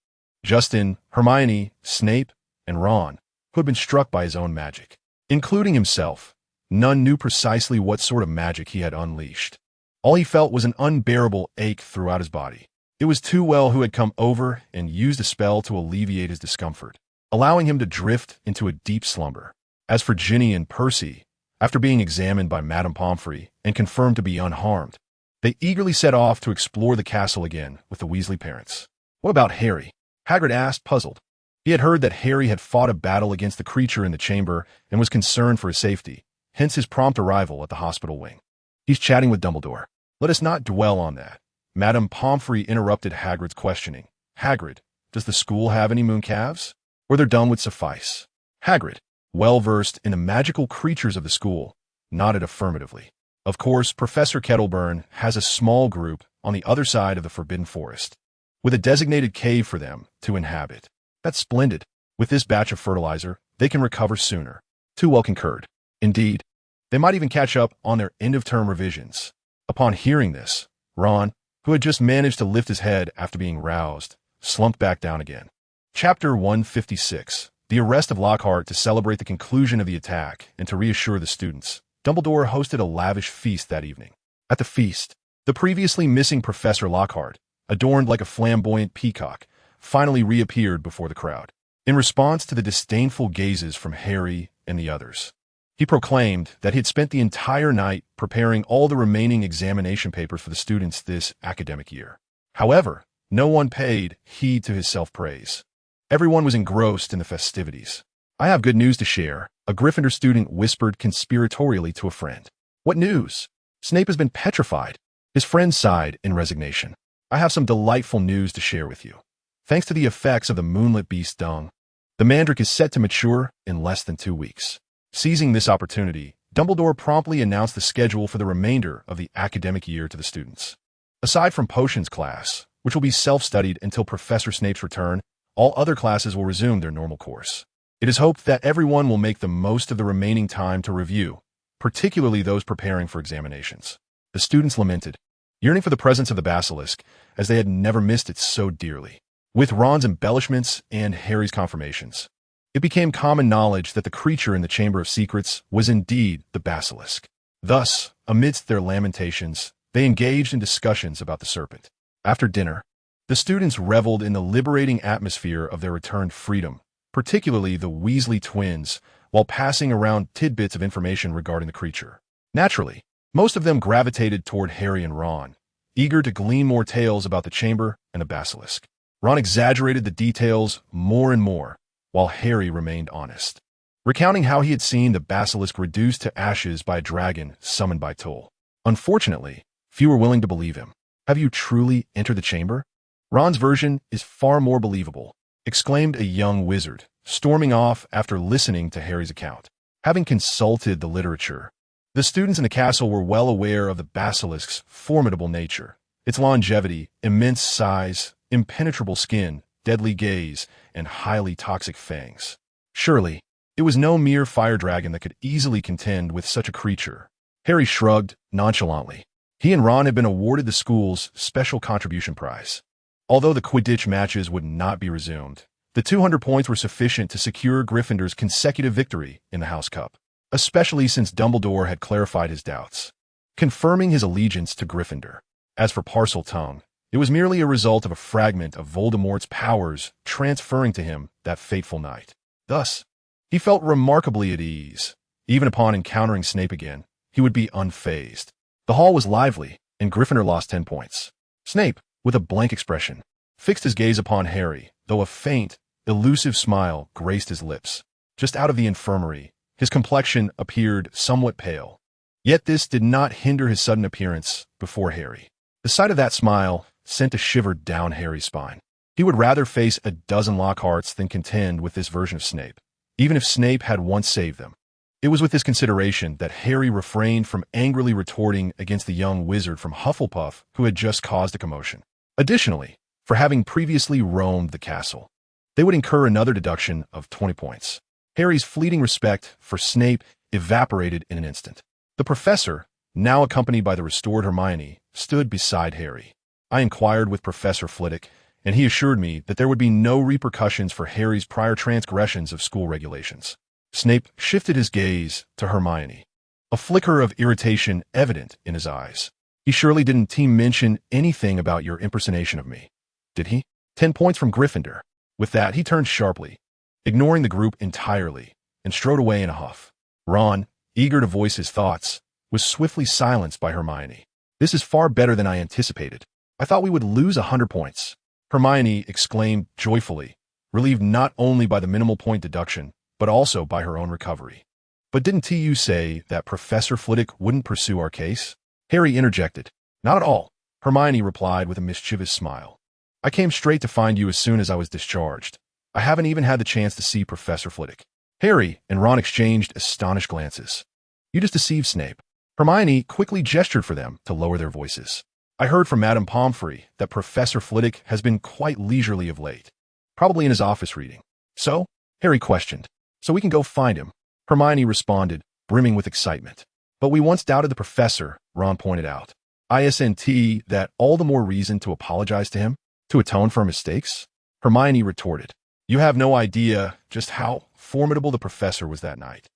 [SPEAKER 1] Justin, Hermione, Snape, and Ron, who had been struck by his own magic. Including himself, none knew precisely what sort of magic he had unleashed. All he felt was an unbearable ache throughout his body. It was Tewell who had come over and used a spell to alleviate his discomfort, allowing him to drift into a deep slumber. As for Ginny and Percy, after being examined by Madame Pomfrey and confirmed to be unharmed, they eagerly set off to explore the castle again with the Weasley parents. What about Harry? Hagrid asked, puzzled. He had heard that Harry had fought a battle against the creature in the chamber and was concerned for his safety, hence his prompt arrival at the hospital wing. He's chatting with Dumbledore. Let us not dwell on that. Madame Pomfrey interrupted Hagrid's questioning. Hagrid, does the school have any mooncalves? Or their dung would suffice? Hagrid, well-versed in the magical creatures of the school, nodded affirmatively. Of course, Professor Kettleburn has a small group on the other side of the Forbidden Forest, with a designated cave for them to inhabit. That's splendid. With this batch of fertilizer, they can recover sooner. Tewell concurred. Indeed, they might even catch up on their end-of-term revisions. Upon hearing this, Ron, who had just managed to lift his head after being roused, slumped back down again. Chapter 156, the arrest of Lockhart to celebrate the conclusion of the attack and to reassure the students, Dumbledore hosted a lavish feast that evening. At the feast, the previously missing Professor Lockhart, adorned like a flamboyant peacock, finally reappeared before the crowd. In response to the disdainful gazes from Harry and the others, he proclaimed that he had spent the entire night preparing all the remaining examination papers for the students this academic year. However, no one paid heed to his self-praise. Everyone was engrossed in the festivities. "I have good news to share," a Gryffindor student whispered conspiratorially to a friend. "What news?" "Snape has been petrified." His friend sighed in resignation. "I have some delightful news to share with you. Thanks to the effects of the moonlit beast dung, the mandrake is set to mature in less than 2 weeks. Seizing this opportunity, Dumbledore promptly announced the schedule for the remainder of the academic year to the students. Aside from potions class, which will be self-studied until Professor Snape's return, all other classes will resume their normal course. It is hoped that everyone will make the most of the remaining time to review, particularly those preparing for examinations. The students lamented, yearning for the presence of the basilisk, as they had never missed it so dearly. With Ron's embellishments and Harry's confirmations, it became common knowledge that the creature in the Chamber of Secrets was indeed the basilisk. Thus, amidst their lamentations, they engaged in discussions about the serpent. After dinner, the students reveled in the liberating atmosphere of their returned freedom, particularly the Weasley twins, while passing around tidbits of information regarding the creature. Naturally, most of them gravitated toward Harry and Ron, eager to glean more tales about the chamber and the basilisk. Ron exaggerated the details more and more, while Harry remained honest, recounting how he had seen the basilisk reduced to ashes by a dragon summoned by Toll. Unfortunately, few were willing to believe him. "Have you truly entered the chamber?" "Ron's version is far more believable," exclaimed a young wizard, storming off after listening to Harry's account. Having consulted the literature, the students in the castle were well aware of the basilisk's formidable nature, its longevity, immense size, impenetrable skin, deadly gaze, and highly toxic fangs. Surely, it was no mere fire dragon that could easily contend with such a creature. Harry shrugged nonchalantly. He and Ron had been awarded the school's special contribution prize. Although the Quidditch matches would not be resumed, the 200 points were sufficient to secure Gryffindor's consecutive victory in the House Cup, especially since Dumbledore had clarified his doubts, confirming his allegiance to Gryffindor. As for Parseltongue, it was merely a result of a fragment of Voldemort's powers transferring to him that fateful night. Thus, he felt remarkably at ease. Even upon encountering Snape again, he would be unfazed. The hall was lively, and Gryffindor lost 10 points. Snape, with a blank expression, fixed his gaze upon Harry, though a faint, elusive smile graced his lips. Just out of the infirmary, his complexion appeared somewhat pale. Yet this did not hinder his sudden appearance before Harry. The sight of that smile sent a shiver down Harry's spine. He would rather face a dozen Lockharts than contend with this version of Snape, even if Snape had once saved them. It was with this consideration that Harry refrained from angrily retorting against the young wizard from Hufflepuff who had just caused a commotion. Additionally, for having previously roamed the castle, they would incur another deduction of 20 points. Harry's fleeting respect for Snape evaporated in an instant. The professor, now accompanied by the restored Hermione, stood beside Harry. I inquired with Professor Flitwick, and he assured me that there would be no repercussions for Harry's prior transgressions of school regulations. Snape shifted his gaze to Hermione, a flicker of irritation evident in his eyes. "He surely didn't mention anything about your impersonation of me, did he?" 10 points from Gryffindor. With that, he turned sharply, ignoring the group entirely, and strode away in a huff. Ron, eager to voice his thoughts, was swiftly silenced by Hermione. "This is far better than I anticipated. I thought we would lose 100 points. Hermione exclaimed joyfully, relieved not only by the minimal point deduction, but also by her own recovery. "But didn't TU say that Professor Flitwick wouldn't pursue our case?" Harry interjected. "Not at all," Hermione replied with a mischievous smile. "I came straight to find you as soon as I was discharged. I haven't even had the chance to see Professor Flitwick." Harry and Ron exchanged astonished glances. "You just deceived Snape." Hermione quickly gestured for them to lower their voices. "I heard from Madame Pomfrey that Professor Flitwick has been quite leisurely of late, probably in his office reading." "So?" Harry questioned. "So we can go find him," Hermione responded, brimming with excitement. "But we once doubted the professor," Ron pointed out. "Isn't that all the more reason to apologize to him? To atone for our mistakes?" Hermione retorted. You have no idea just how formidable the professor was that night.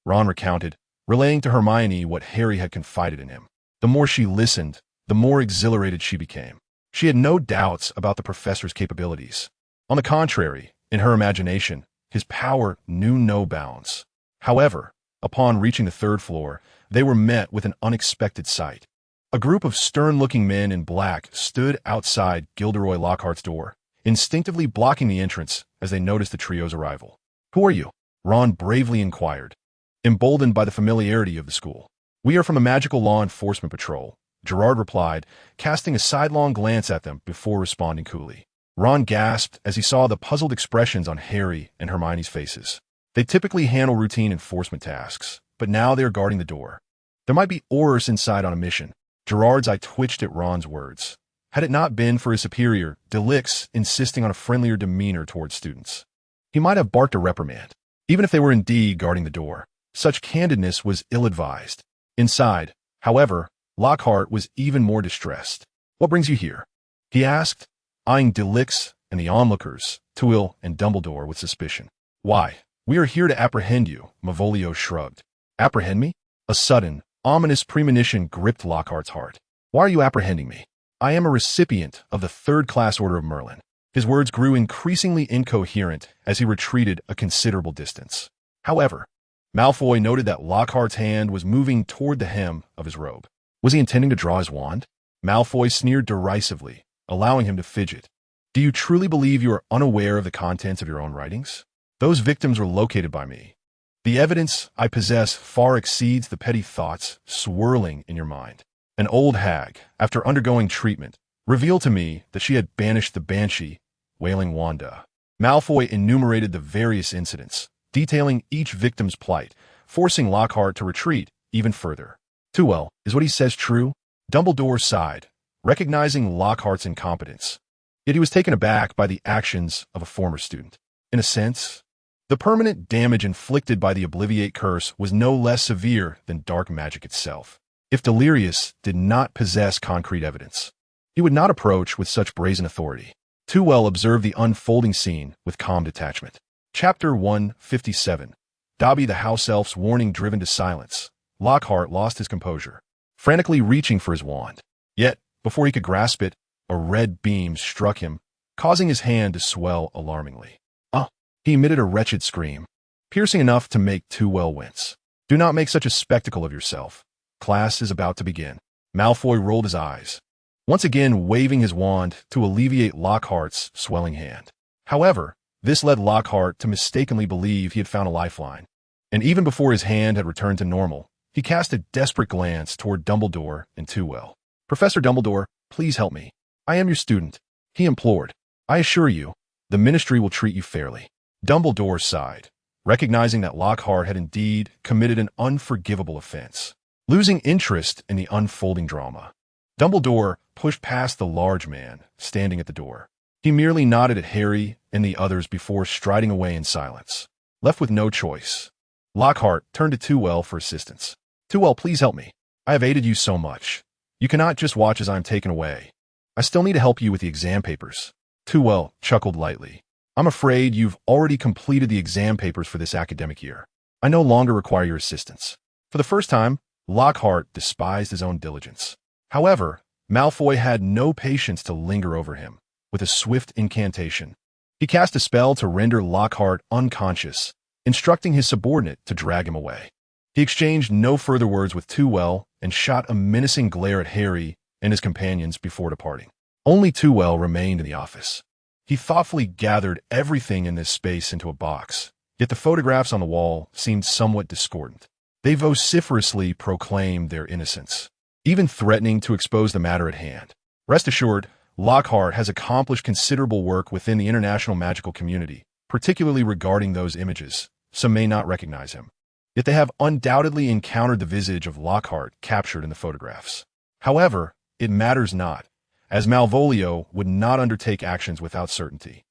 [SPEAKER 1] Ron recounted, relaying to Hermione what Harry had confided in him. The more she listened, the more exhilarated she became. She had no doubts about the professor's capabilities. On the contrary, in her imagination, his power knew no bounds. However, upon reaching the third floor, they were met with an unexpected sight. A group of stern-looking men in black stood outside Gilderoy Lockhart's door, instinctively blocking the entrance as they noticed the trio's arrival. "Who are you?" Ron bravely inquired, emboldened by the familiarity of the school. "We are from a magical law enforcement patrol," Gerard replied, casting a sidelong glance at them before responding coolly. Ron gasped as he saw the puzzled expressions on Harry and Hermione's faces. They typically handle routine enforcement tasks, but now they are guarding the door. There might be Aurors inside on a mission. Gerard's eye twitched at Ron's words. Had it not been for his superior, Delix, insisting on a friendlier demeanor towards students, he might have barked a reprimand. Even if they were indeed guarding the door, such candidness was ill-advised. Inside, however, Lockhart was even more distressed. "What brings you here?" he asked, eyeing Delix and the onlookers, Tuil and Dumbledore, with suspicion. "Why, we are here to apprehend you," Malvolio shrugged. "Apprehend me?" A sudden, ominous premonition gripped Lockhart's heart. "Why are you apprehending me? I am a recipient of the third-class Order of Merlin." His words grew increasingly incoherent as he retreated a considerable distance. However, Malfoy noted that Lockhart's hand was moving toward the hem of his robe. Was he intending to draw his wand? Malfoy sneered derisively, allowing him to fidget. "Do you truly believe you are unaware of the contents of your own writings? Those victims were located by me. The evidence I possess far exceeds the petty thoughts swirling in your mind." An old hag, after undergoing treatment, revealed to me that she had banished the Banshee, wailing Wanda. Malfoy enumerated the various incidents, detailing each victim's plight, forcing Lockhart to retreat even further. "Too well, is what he says true?" Dumbledore sighed, recognizing Lockhart's incompetence. Yet he was taken aback by the actions of a former student. In a sense, the permanent damage inflicted by the Obliviate Curse was no less severe than dark magic itself. If Delirious did not possess concrete evidence, he would not approach with such brazen authority. Too well observed the unfolding scene with calm detachment. Chapter 157. Dobby the House Elf's warning driven to silence. Lockhart lost his composure, frantically reaching for his wand. Yet, before he could grasp it, a red beam struck him, causing his hand to swell alarmingly. "Ah!" He emitted a wretched scream, piercing enough to make Too well wince. "Do not make such a spectacle of yourself. Class is about to begin." Malfoy rolled his eyes, once again waving his wand to alleviate Lockhart's swelling hand. However, this led Lockhart to mistakenly believe he had found a lifeline, and even before his hand had returned to normal, he cast a desperate glance toward Dumbledore and Too well. "Professor Dumbledore, please help me. I am your student," he implored. "I assure you, the Ministry will treat you fairly." Dumbledore sighed, recognizing that Lockhart had indeed committed an unforgivable offense. Losing interest in the unfolding drama, Dumbledore pushed past the large man standing at the door. He merely nodded at Harry and the others before striding away in silence. Left with no choice, Lockhart turned to Too well for assistance. "Too well, please help me. I have aided you so much. You cannot just watch as I am taken away. I still need to help you with the exam papers." Too well chuckled lightly. "I'm afraid you've already completed the exam papers for this academic year. I no longer require your assistance." For the first time, Lockhart despised his own diligence. However, Malfoy had no patience to linger over him. With a swift incantation, he cast a spell to render Lockhart unconscious, instructing his subordinate to drag him away. He exchanged no further words with Too well and shot a menacing glare at Harry and his companions before departing. Only Too well remained in the office. He thoughtfully gathered everything in this space into a box, yet the photographs on the wall seemed somewhat discordant. They vociferously proclaimed their innocence, even threatening to expose the matter at hand. Rest assured, Lockhart has accomplished considerable work within the international magical community, particularly regarding those images. Some may not recognize him, yet they have undoubtedly encountered the visage of Lockhart captured in the photographs. However, it matters not, as Malvolio would not undertake actions without certainty.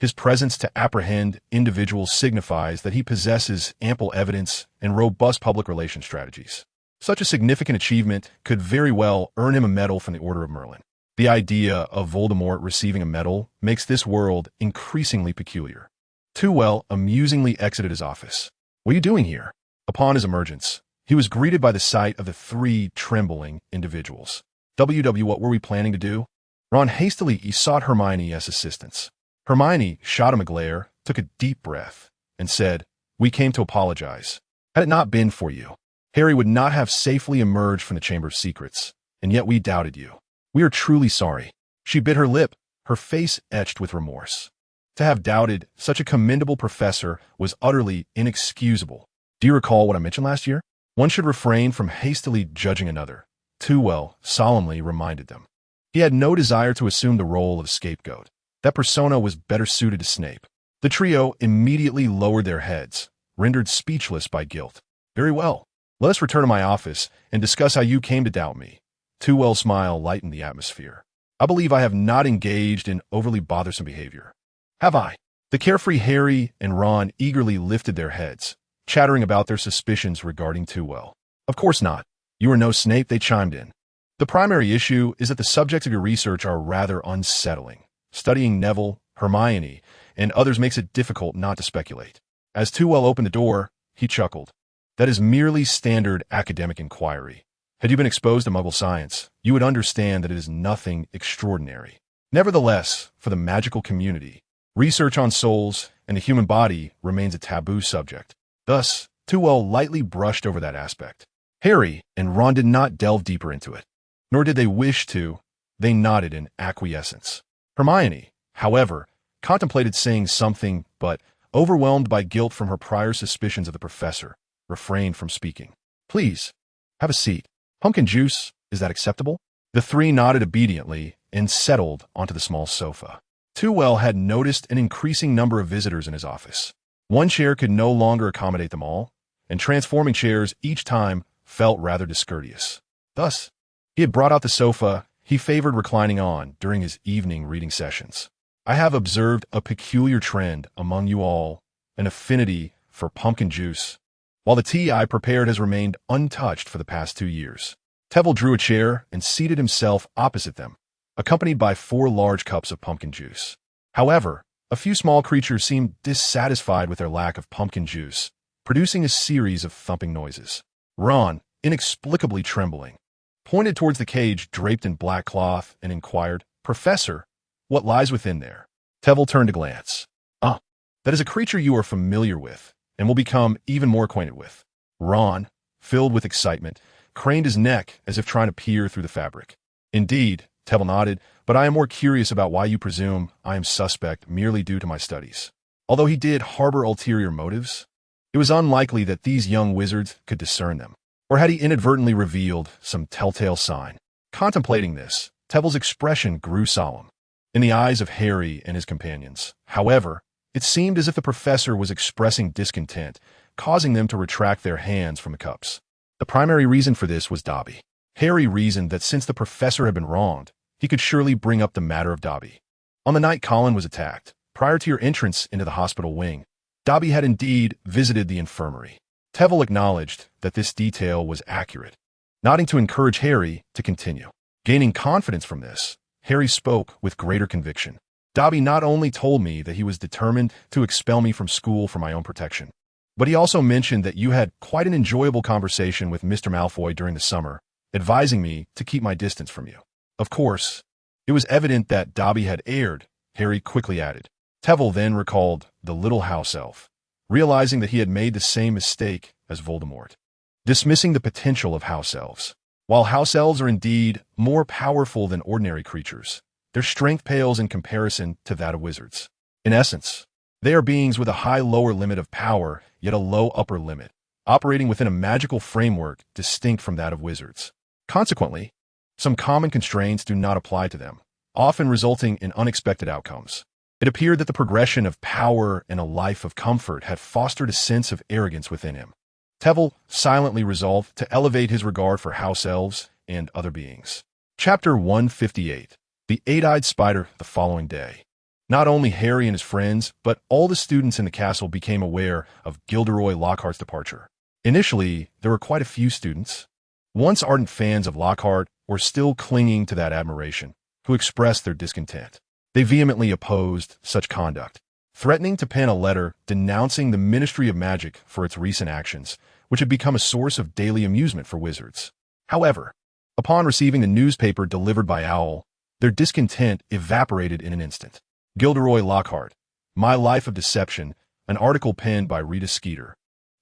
[SPEAKER 1] His presence to apprehend individuals signifies that he possesses ample evidence and robust public relations strategies. Such a significant achievement could very well earn him a medal from the Order of Merlin. The idea of Voldemort receiving a medal makes this world increasingly peculiar. Too amusingly exited his office. "What are you doing here?" Upon his emergence, he was greeted by the sight of the three trembling individuals. What were we planning to do?" Ron hastily sought Hermione as assistance. Hermione shot him a glare, took a deep breath, and said, "We came to apologize. Had it not been for you, Harry would not have safely emerged from the Chamber of Secrets, and yet we doubted you. We are truly sorry." She bit her lip, her face etched with remorse. To have doubted such a commendable professor was utterly inexcusable. "Do you recall what I mentioned last year? One should refrain from hastily judging another," Too solemnly reminded them. He had no desire to assume the role of scapegoat. That persona was better suited to Snape. The trio immediately lowered their heads, rendered speechless by guilt. "Very well. Let us return to my office and discuss how you came to doubt me." Too smile lightened the atmosphere. "I believe I have not engaged in overly bothersome behavior. Have I?" The carefree Harry and Ron eagerly lifted their heads, chattering about their suspicions regarding Too. "Of course not. You are no Snape," they chimed in. "The primary issue is that the subjects of your research are rather unsettling. Studying Neville, Hermione, and others makes it difficult not to speculate." As Too opened the door, he chuckled. "That is merely standard academic inquiry. Had you been exposed to Muggle science, you would understand that it is nothing extraordinary. Nevertheless, for the magical community, research on souls and the human body remains a taboo subject. Thus, Too lightly brushed over that aspect. Harry and Ron did not delve deeper into it, nor did they wish to. They nodded in acquiescence. Hermione, however, contemplated saying something, but, overwhelmed by guilt from her prior suspicions of the professor, refrained from speaking. "Please, have a seat. Pumpkin juice, is that acceptable?" The three nodded obediently and settled onto the small sofa. Too had noticed an increasing number of visitors in his office. One chair could no longer accommodate them all, and transforming chairs each time felt rather discourteous. Thus, he had brought out the sofa he favored reclining on during his evening reading sessions. "I have observed a peculiar trend among you all, an affinity for pumpkin juice, while the tea I prepared has remained untouched for the past 2 years." Trevelyan drew a chair and seated himself opposite them, accompanied by 4 large cups of pumpkin juice. However, a few small creatures seemed dissatisfied with their lack of pumpkin juice, producing a series of thumping noises. Ron, inexplicably trembling, pointed towards the cage draped in black cloth and inquired, "Professor, what lies within there?" Trevelyan turned to glance. "Ah, that is a creature you are familiar with, and will become even more acquainted with." Ron, filled with excitement, craned his neck as if trying to peer through the fabric. "Indeed," Trevelyan nodded, "but I am more curious about why you presume I am suspect merely due to my studies." Although he did harbor ulterior motives, it was unlikely that these young wizards could discern them. Or had he inadvertently revealed some telltale sign? Contemplating this, Trevelyan's expression grew solemn. In the eyes of Harry and his companions, however, it seemed as if the professor was expressing discontent, causing them to retract their hands from the cups. The primary reason for this was Dobby. Harry reasoned that since the professor had been wronged, he could surely bring up the matter of Dobby. On the night Colin was attacked, prior to your entrance into the hospital wing, Dobby had indeed visited the infirmary. Trevelyan acknowledged that this detail was accurate, nodding to encourage Harry to continue. Gaining confidence from this, Harry spoke with greater conviction. "Dobby not only told me that he was determined to expel me from school for my own protection, but he also mentioned that you had quite an enjoyable conversation with Mr. Malfoy during the summer, advising me to keep my distance from you." Of course, it was evident that Dobby had erred, Harry quickly added. Trevelyan then recalled the little house elf, realizing that he had made the same mistake as Voldemort, dismissing the potential of house elves. While house elves are indeed more powerful than ordinary creatures, their strength pales in comparison to that of wizards. In essence, they are beings with a high lower limit of power, yet a low upper limit, operating within a magical framework distinct from that of wizards. Consequently, some common constraints do not apply to them, often resulting in unexpected outcomes. It appeared that the progression of power and a life of comfort had fostered a sense of arrogance within him. Trevelyan silently resolved to elevate his regard for house elves and other beings. Chapter 158. The Eight-Eyed Spider. The following day, not only Harry and his friends, but all the students in the castle became aware of Gilderoy Lockhart's departure. Initially, there were quite a few students, once ardent fans of Lockhart, were still clinging to that admiration, who expressed their discontent. They vehemently opposed such conduct, threatening to pen a letter denouncing the Ministry of Magic for its recent actions, which had become a source of daily amusement for wizards. However, upon receiving the newspaper delivered by Owl, their discontent evaporated in an instant. Gilderoy Lockhart, My Life of Deception, an article penned by Rita Skeeter,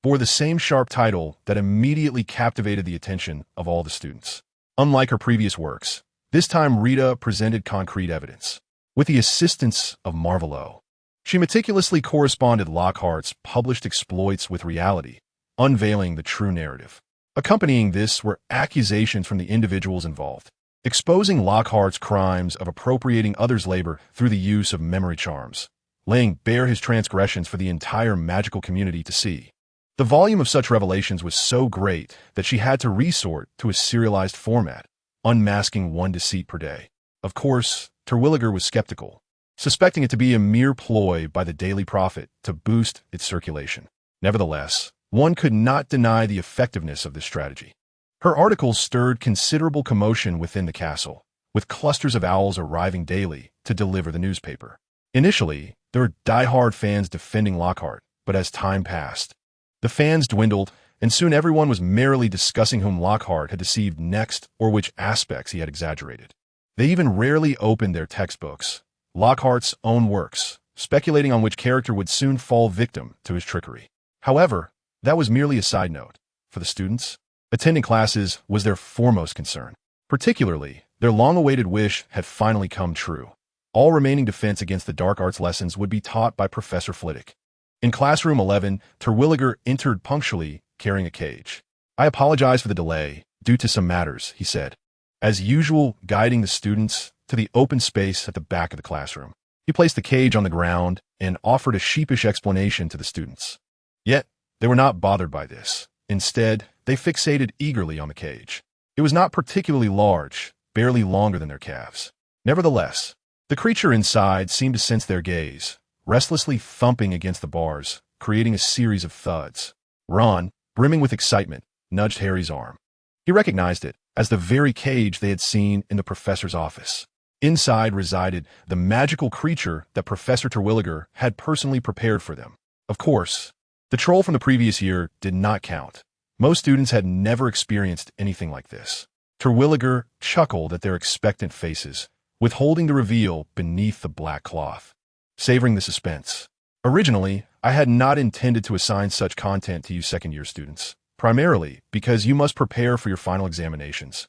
[SPEAKER 1] bore the same sharp title that immediately captivated the attention of all the students. Unlike her previous works, this time Rita presented concrete evidence. With the assistance of Marvolo, she meticulously corresponded Lockhart's published exploits with reality, unveiling the true narrative. Accompanying this were accusations from the individuals involved, exposing Lockhart's crimes of appropriating others' labor through the use of memory charms, laying bare his transgressions for the entire magical community to see. The volume of such revelations was so great that she had to resort to a serialized format, unmasking one deceit per day. Of course, Terwilliger was skeptical, suspecting it to be a mere ploy by the Daily Prophet to boost its circulation. Nevertheless, one could not deny the effectiveness of this strategy. Her articles stirred considerable commotion within the castle, with clusters of owls arriving daily to deliver the newspaper. Initially, there were die-hard fans defending Lockhart, but as time passed, the fans dwindled, and soon everyone was merrily discussing whom Lockhart had deceived next or which aspects he had exaggerated. They even rarely opened their textbooks, Lockhart's own works, speculating on which character would soon fall victim to his trickery. However, that was merely a side note. For the students, attending classes was their foremost concern. Particularly, their long-awaited wish had finally come true. All remaining defense against the dark arts lessons would be taught by Professor Flitwick. In classroom 11, Terwilliger entered punctually, carrying a cage. I apologize for the delay, due to some matters, he said, as usual guiding the students to the open space at the back of the classroom. He placed the cage on the ground and offered a sheepish explanation to the students. Yet, they were not bothered by this. Instead, they fixated eagerly on the cage. It was not particularly large, barely longer than their calves. Nevertheless, the creature inside seemed to sense their gaze, restlessly thumping against the bars, creating a series of thuds. Ron, brimming with excitement, nudged Harry's arm. He recognized it as the very cage they had seen in the professor's office. Inside resided the magical creature that Professor Terwilliger had personally prepared for them. Of course, the troll from the previous year did not count. Most students had never experienced anything like this. Terwilliger chuckled at their expectant faces, withholding the reveal beneath the black cloth, savoring the suspense. Originally, I had not intended to assign such content to you second-year students, primarily because you must prepare for your final examinations,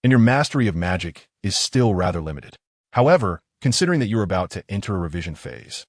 [SPEAKER 1] and your mastery of magic is still rather limited. However, considering that you're about to enter a revision phase,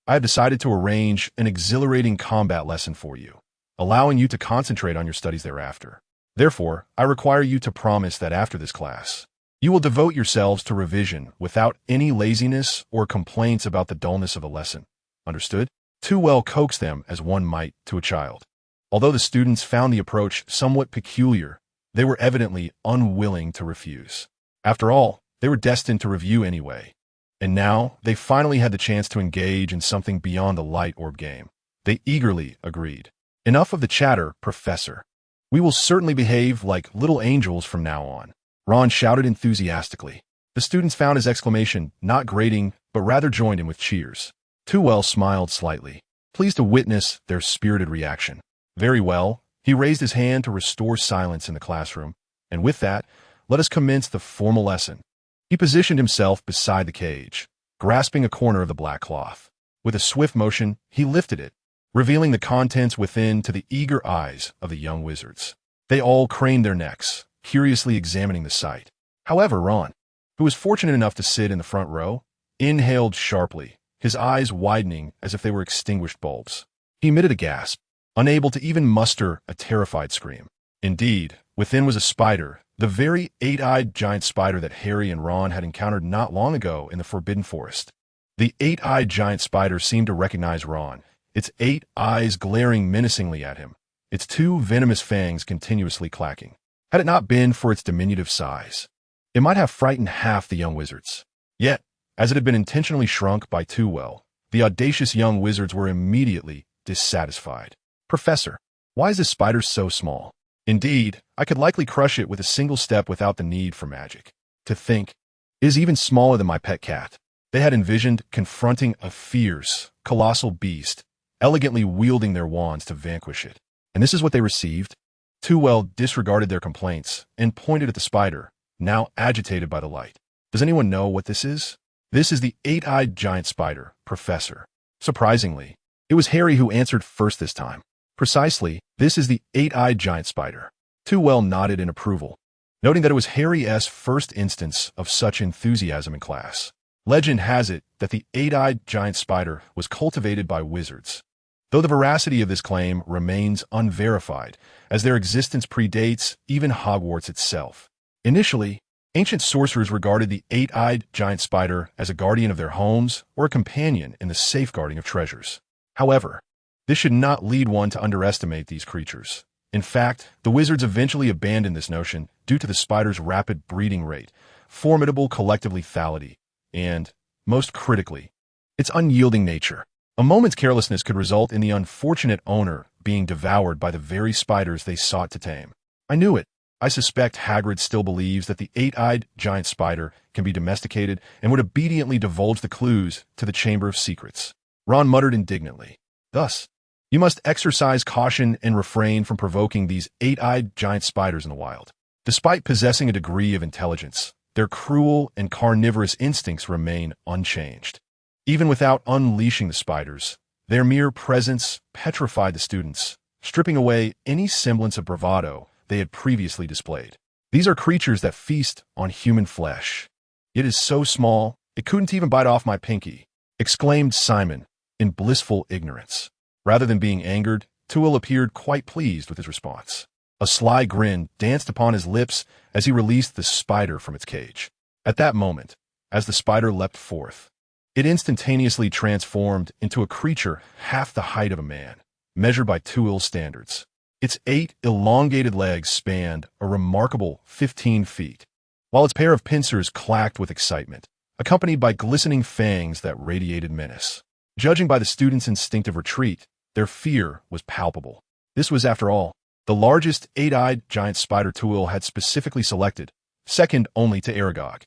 [SPEAKER 1] I have decided to arrange an exhilarating combat lesson for you, allowing you to concentrate on your studies thereafter. Therefore, I require you to promise that after this class, you will devote yourselves to revision without any laziness or complaints about the dullness of the lesson. Understood? Too well coaxed them as one might to a child. Although the students found the approach somewhat peculiar, they were evidently unwilling to refuse. After all, they were destined to review anyway. And now, they finally had the chance to engage in something beyond the light orb game. They eagerly agreed. Enough of the chatter, Professor. We will certainly behave like little angels from now on. Ron shouted enthusiastically. The students found his exclamation not grating, but rather joined in with cheers. Too Well smiled slightly, pleased to witness their spirited reaction. Very well, he raised his hand to restore silence in the classroom, and with that, let us commence the formal lesson. He positioned himself beside the cage, grasping a corner of the black cloth. With a swift motion, he lifted it, revealing the contents within to the eager eyes of the young wizards. They all craned their necks, curiously examining the sight. However, Ron, who was fortunate enough to sit in the front row, inhaled sharply, his eyes widening as if they were extinguished bulbs. He emitted a gasp, unable to even muster a terrified scream. Indeed, within was a spider, the very eight-eyed giant spider that Harry and Ron had encountered not long ago in the Forbidden Forest. The eight-eyed giant spider seemed to recognize Ron, its 8 eyes glaring menacingly at him, its 2 venomous fangs continuously clacking. Had it not been for its diminutive size, it might have frightened half the young wizards. Yet, as it had been intentionally shrunk by Too Well, the audacious young wizards were immediately dissatisfied. Professor, why is this spider so small? Indeed, I could likely crush it with a single step without the need for magic. To think, it is even smaller than my pet cat. They had envisioned confronting a fierce, colossal beast, elegantly wielding their wands to vanquish it. And this is what they received? Too disregarded their complaints and pointed at the spider, now agitated by the light. Does anyone know what this is? This is the eight-eyed giant spider, Professor. Surprisingly, it was Harry who answered first this time. Precisely, this is the eight-eyed giant spider. Too nodded in approval, noting that it was Harry's first instance of such enthusiasm in class. Legend has it that the eight-eyed giant spider was cultivated by wizards, though the veracity of this claim remains unverified, as their existence predates even Hogwarts itself. Initially, ancient sorcerers regarded the eight-eyed giant spider as a guardian of their homes or a companion in the safeguarding of treasures. However, this should not lead one to underestimate these creatures. In fact, the wizards eventually abandoned this notion due to the spider's rapid breeding rate, formidable collective lethality, and, most critically, its unyielding nature. A moment's carelessness could result in the unfortunate owner being devoured by the very spiders they sought to tame. I knew it. I suspect Hagrid still believes that the eight-eyed giant spider can be domesticated and would obediently divulge the clues to the Chamber of Secrets. Ron muttered indignantly. Thus, you must exercise caution and refrain from provoking these eight-eyed giant spiders in the wild. Despite possessing a degree of intelligence, their cruel and carnivorous instincts remain unchanged. Even without unleashing the spiders, their mere presence petrified the students, stripping away any semblance of bravado they had previously displayed. These are creatures that feast on human flesh. It is so small, it couldn't even bite off my pinky, exclaimed Simon, in blissful ignorance. Rather than being angered, Tewell appeared quite pleased with his response. A sly grin danced upon his lips as he released the spider from its cage. At that moment, as the spider leapt forth, it instantaneously transformed into a creature half the height of a man, measured by Tewell's standards. Its 8 elongated legs spanned a remarkable 15 feet, while its pair of pincers clacked with excitement, accompanied by glistening fangs that radiated menace. Judging by the students' instinctive retreat, their fear was palpable. This was, after all, the largest eight-eyed giant spider Tewell had specifically selected, second only to Aragog.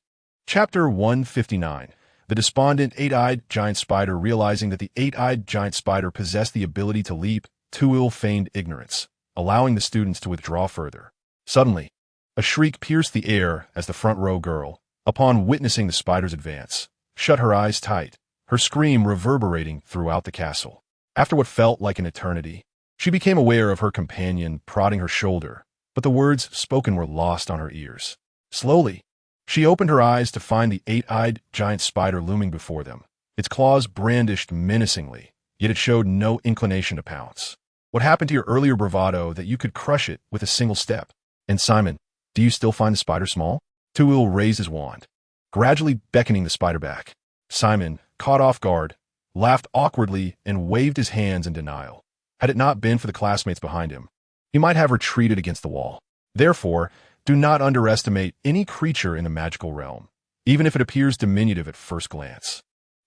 [SPEAKER 1] Chapter 159. The despondent eight-eyed giant spider, realizing that the eight-eyed giant spider possessed the ability to leap, Tewell feigned ignorance, allowing the students to withdraw further. Suddenly, a shriek pierced the air as the front-row girl, upon witnessing the spider's advance, shut her eyes tight, her scream reverberating throughout the castle. After what felt like an eternity, she became aware of her companion prodding her shoulder, but the words spoken were lost on her ears. Slowly, she opened her eyes to find the eight-eyed giant spider looming before them, its claws brandished menacingly, yet it showed no inclination to pounce. What happened to your earlier bravado that you could crush it with a single step? And Simon, do you still find the spider small? Tewell raised his wand, gradually beckoning the spider back. Simon, caught off guard, laughed awkwardly and waved his hands in denial. Had it not been for the classmates behind him, he might have retreated against the wall. Therefore, do not underestimate any creature in the magical realm, even if it appears diminutive at first glance.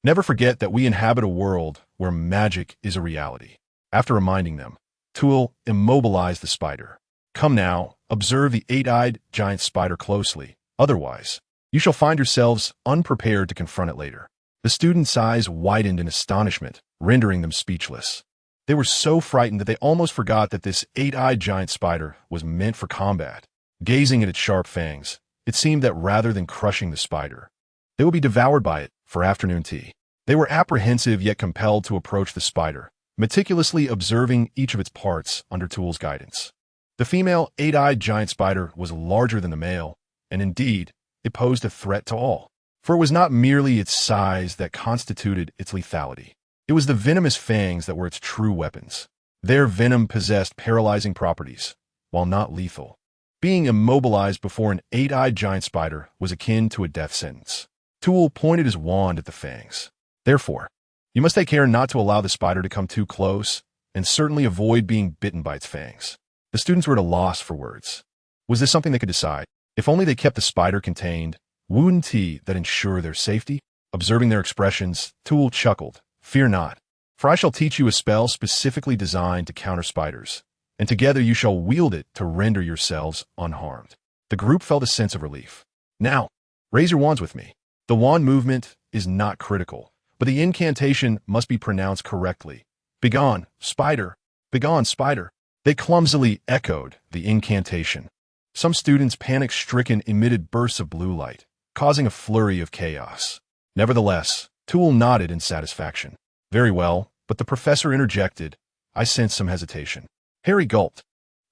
[SPEAKER 1] Never forget that we inhabit a world where magic is a reality. After reminding them, Tewell immobilized the spider. Come now, observe the eight-eyed giant spider closely. Otherwise, you shall find yourselves unprepared to confront it later. The students' eyes widened in astonishment, rendering them speechless. They were so frightened that they almost forgot that this eight-eyed giant spider was meant for combat. Gazing at its sharp fangs, it seemed that rather than crushing the spider, they would be devoured by it for afternoon tea. They were apprehensive yet compelled to approach the spider, meticulously observing each of its parts under Tewell's guidance. The female eight-eyed giant spider was larger than the male, and indeed, it posed a threat to all. For it was not merely its size that constituted its lethality. It was the venomous fangs that were its true weapons. Their venom possessed paralyzing properties, while not lethal. Being immobilized before an eight-eyed giant spider was akin to a death sentence. Tewell pointed his wand at the fangs. Therefore, you must take care not to allow the spider to come too close, and certainly avoid being bitten by its fangs. The students were at a loss for words. Was this something they could decide? If only they kept the spider contained, wouldn't that ensure their safety? Observing their expressions, Tewell chuckled. Fear not, for I shall teach you a spell specifically designed to counter spiders, and together you shall wield it to render yourselves unharmed. The group felt a sense of relief. Now, raise your wands with me. The wand movement is not critical. but the incantation must be pronounced correctly. Begone, spider! Begone, spider! They clumsily echoed the incantation. Some students, panic-stricken, emitted bursts of blue light, causing a flurry of chaos. Nevertheless, Tool nodded in satisfaction. Very well, but the professor interjected. I sensed some hesitation. Harry gulped,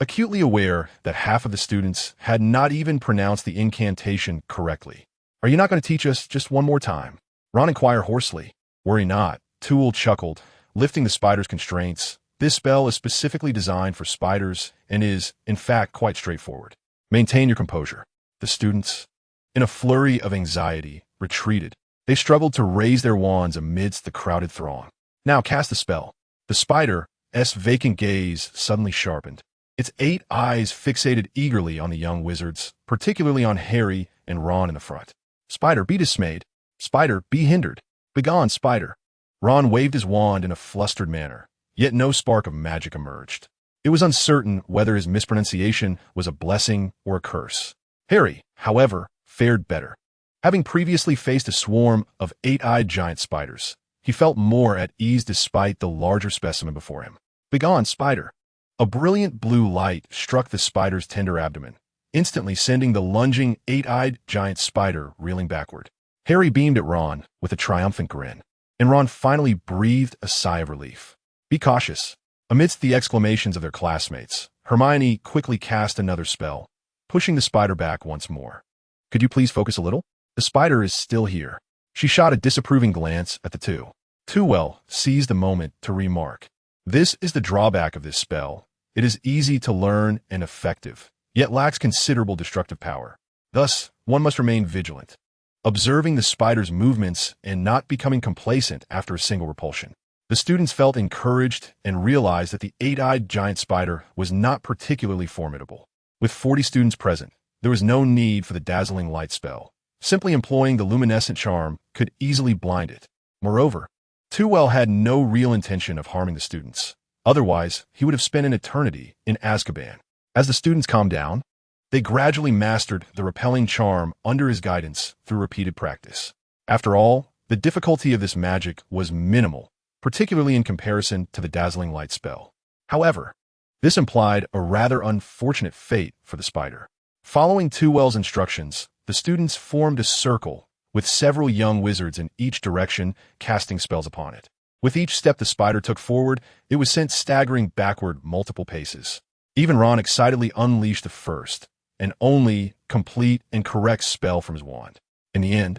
[SPEAKER 1] acutely aware that half of the students had not even pronounced the incantation correctly. Are you not going to teach us just one more time? Ron inquired hoarsely. Worry not, Tool chuckled, lifting the spider's constraints. This spell is specifically designed for spiders and is, in fact, quite straightforward. Maintain your composure. The students, in a flurry of anxiety, retreated. They struggled to raise their wands amidst the crowded throng. Now cast the spell. The spider's vacant gaze suddenly sharpened. Its 8 eyes fixated eagerly on the young wizards, particularly on Harry and Ron in the front. Spider, be dismayed. Spider, be hindered. Begone, spider. Ron waved his wand in a flustered manner, yet no spark of magic emerged. It was uncertain whether his mispronunciation was a blessing or a curse. Harry, however, fared better. Having previously faced a swarm of 8-eyed giant spiders, he felt more at ease despite the larger specimen before him. Begone, spider! A brilliant blue light struck the spider's tender abdomen, instantly sending the lunging 8-eyed giant spider reeling backward. Harry beamed at Ron with a triumphant grin, and Ron finally breathed a sigh of relief. Be cautious. Amidst the exclamations of their classmates, Hermione quickly cast another spell, pushing the spider back once more. Could you please focus a little? The spider is still here. She shot a disapproving glance at the two. Tool seized the moment to remark. This is the drawback of this spell. It is easy to learn and effective, yet lacks considerable destructive power. Thus, one must remain vigilant, observing the spider's movements and not becoming complacent after a single repulsion. The students felt encouraged and realized that the 8-eyed giant spider was not particularly formidable. With 40 students present, there was no need for the dazzling light spell. Simply employing the luminescent charm could easily blind it. Moreover, Tool had no real intention of harming the students. Otherwise, he would have spent an eternity in Azkaban. As the students calmed down, they gradually mastered the repelling charm under his guidance through repeated practice. After all, the difficulty of this magic was minimal, particularly in comparison to the dazzling light spell. However, this implied a rather unfortunate fate for the spider. Following Tool's instructions, the students formed a circle with several young wizards in each direction casting spells upon it. With each step the spider took forward, it was sent staggering backward multiple paces. Even Ron excitedly unleashed the first, and only complete and correct spell from his wand. In the end,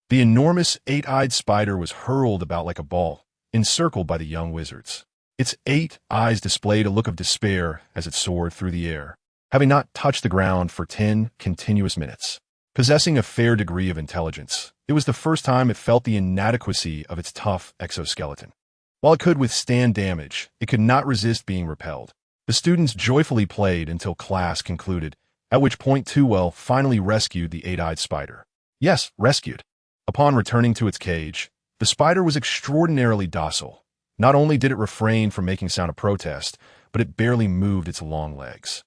[SPEAKER 1] the enormous 8-eyed spider was hurled about like a ball, encircled by the young wizards. Its 8 eyes displayed a look of despair as it soared through the air, having not touched the ground for 10 continuous minutes. Possessing a fair degree of intelligence, it was the first time it felt the inadequacy of its tough exoskeleton. While it could withstand damage, it could not resist being repelled. The students joyfully played until class concluded, at which point Tool finally rescued the 8-eyed spider. Yes, rescued. Upon returning to its cage, the spider was extraordinarily docile. Not only did it refrain from making sound of protest, but it barely moved its long legs.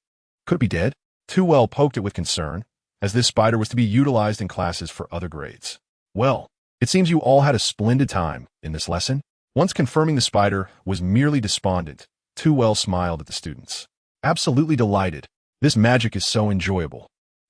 [SPEAKER 1] Could it be dead? Tool poked it with concern, as this spider was to be utilized in classes for other grades. Well, it seems you all had a splendid time in this lesson. Once confirming the spider was merely despondent, Tool smiled at the students. Absolutely delighted. This magic is so enjoyable.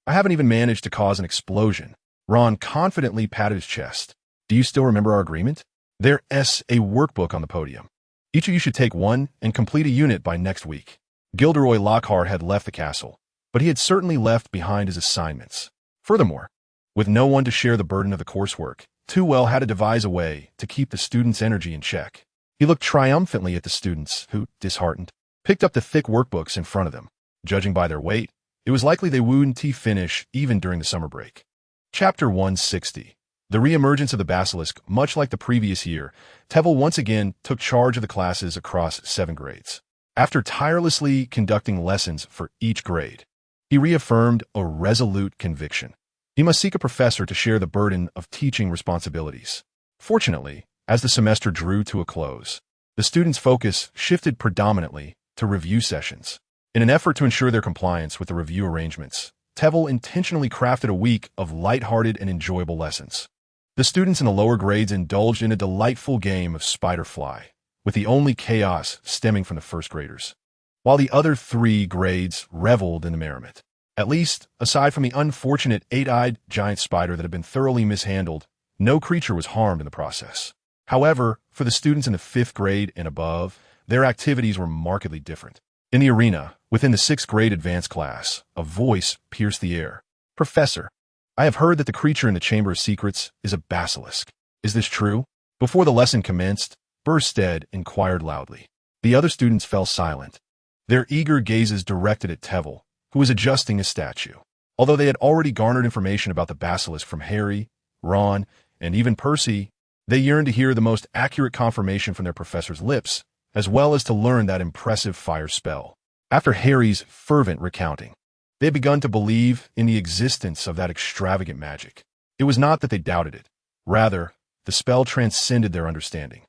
[SPEAKER 1] I haven't even managed to cause an explosion. Ron confidently patted his chest. Do you still remember our agreement? There's a workbook on the podium. Each of you should take one and complete a unit by next week. Gilderoy Lockhart had left the castle, but he had certainly left behind his assignments. Furthermore, with no one to share the burden of the coursework, Tool had to devise a way to keep the students' energy in check. He looked triumphantly at the students, who, disheartened, picked up the thick workbooks in front of them. Judging by their weight, it was likely they wouldn't finish even during the summer break. Chapter 160. The re-emergence of the basilisk. Much like the previous year, Tevel once again took charge of the classes across 7 grades. After tirelessly conducting lessons for each grade, he reaffirmed a resolute conviction. He must seek a professor to share the burden of teaching responsibilities. Fortunately, as the semester drew to a close, the students' focus shifted predominantly to review sessions. In an effort to ensure their compliance with the review arrangements, Tevel intentionally crafted a week of light-hearted and enjoyable lessons. The students in the lower grades indulged in a delightful game of spider-fly, with the only chaos stemming from the first graders, while the other 3 grades reveled in the merriment. At least, aside from the unfortunate 8-eyed giant spider that had been thoroughly mishandled, no creature was harmed in the process. However, for the students in the 5th grade and above, their activities were markedly different. In the arena, within the 6th grade advanced class, a voice pierced the air. "Professor, I have heard that the creature in the Chamber of Secrets is a basilisk. Is this true?" Before the lesson commenced, Burstead inquired loudly. The other students fell silent, their eager gazes directed at Tevel, who was adjusting his statue. Although they had already garnered information about the basilisk from Harry, Ron, and even Percy, they yearned to hear the most accurate confirmation from their professor's lips, as well as to learn that impressive fire spell. After Harry's fervent recounting, they had begun to believe in the existence of that extravagant magic. It was not that they doubted it. Rather, the spell transcended their understanding.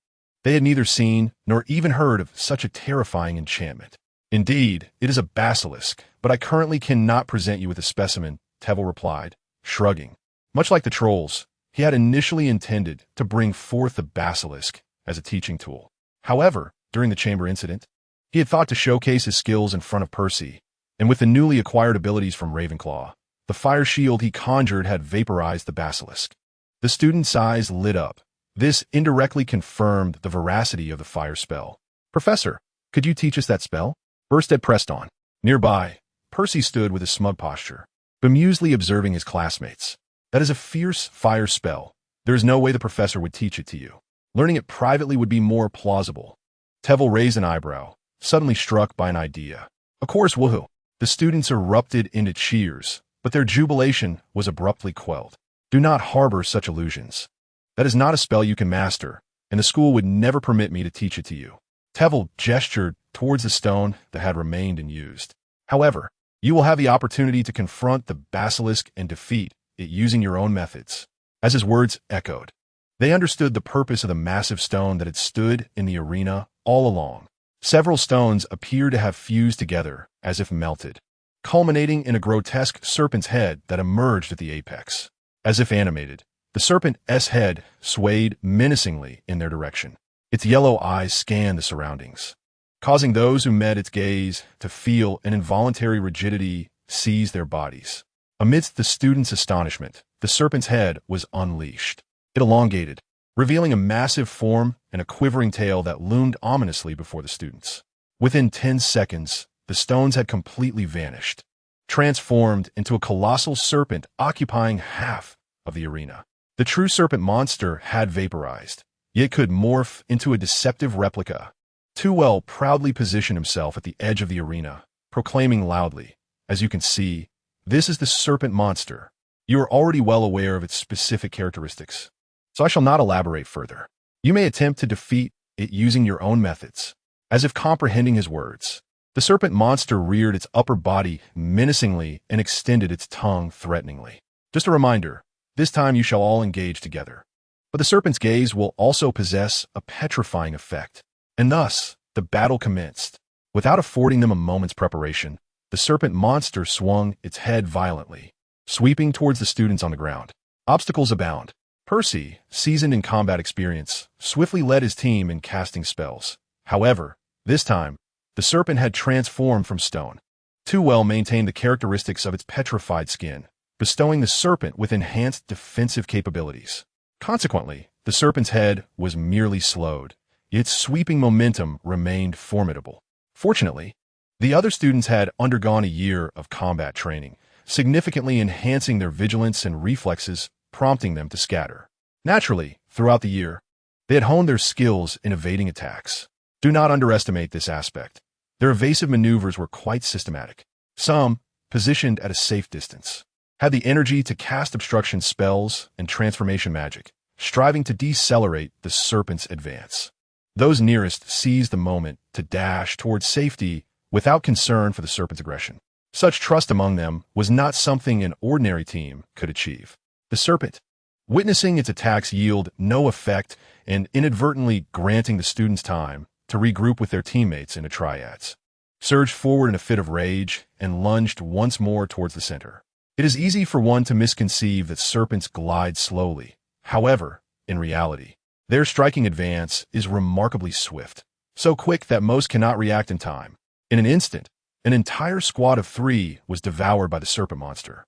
[SPEAKER 1] They had neither seen nor even heard of such a terrifying enchantment. "Indeed, it is a basilisk, but I currently cannot present you with a specimen," Tevel replied, shrugging. Much like the trolls, he had initially intended to bring forth the basilisk as a teaching tool. However, during the chamber incident, he had thought to showcase his skills in front of Percy, and with the newly acquired abilities from Ravenclaw, the fire shield he conjured had vaporized the basilisk. The student's eyes lit up. This indirectly confirmed the veracity of the fire spell. "Professor, could you teach us that spell?" Burstead pressed on. Nearby, Percy stood with a smug posture, bemusedly observing his classmates. "That is a fierce fire spell. There is no way the professor would teach it to you. Learning it privately would be more plausible." Tevel raised an eyebrow, suddenly struck by an idea. "Of course, woohoo!" The students erupted into cheers, but their jubilation was abruptly quelled. "Do not harbor such illusions. That is not a spell you can master, and the school would never permit me to teach it to you." Tevel gestured towards the stone that had remained unused. "However, you will have the opportunity to confront the basilisk and defeat it using your own methods." As his words echoed, they understood the purpose of the massive stone that had stood in the arena all along. Several stones appeared to have fused together as if melted, culminating in a grotesque serpent's head that emerged at the apex. As if animated, the serpent's head swayed menacingly in their direction. Its yellow eyes scanned the surroundings, causing those who met its gaze to feel an involuntary rigidity seize their bodies. Amidst the students' astonishment, the serpent's head was unleashed. It elongated, revealing a massive form and a quivering tail that loomed ominously before the students. Within 10 seconds, the stones had completely vanished, transformed into a colossal serpent occupying half of the arena. The true serpent monster had vaporized, yet could morph into a deceptive replica. Tewell proudly positioned himself at the edge of the arena, proclaiming loudly, "As you can see, this is the serpent monster. You are already well aware of its specific characteristics, so I shall not elaborate further. You may attempt to defeat it using your own methods." As if comprehending his words, the serpent monster reared its upper body menacingly and extended its tongue threateningly. "Just a reminder, this time you shall all engage together. But the serpent's gaze will also possess a petrifying effect." And thus, the battle commenced. Without affording them a moment's preparation, the serpent monster swung its head violently, sweeping towards the students on the ground. Obstacles abound. Percy, seasoned in combat experience, swiftly led his team in casting spells. However, this time, the serpent had transformed from stone. Tewell maintained the characteristics of its petrified skin, bestowing the serpent with enhanced defensive capabilities. Consequently, the serpent's head was merely slowed. Its sweeping momentum remained formidable. Fortunately, the other students had undergone a year of combat training, significantly enhancing their vigilance and reflexes, prompting them to scatter. Naturally, throughout the year, they had honed their skills in evading attacks. Do not underestimate this aspect. Their evasive maneuvers were quite systematic. Some, positioned at a safe distance, had the energy to cast obstruction spells and transformation magic, striving to decelerate the serpent's advance. Those nearest seized the moment to dash towards safety without concern for the serpent's aggression. Such trust among them was not something an ordinary team could achieve. The serpent, witnessing its attacks yield no effect and inadvertently granting the students time to regroup with their teammates into triads, surged forward in a fit of rage and lunged once more towards the center. It is easy for one to misconceive that serpents glide slowly. However, in reality, their striking advance is remarkably swift, so quick that most cannot react in time. In an instant, an entire squad of 3 was devoured by the serpent monster.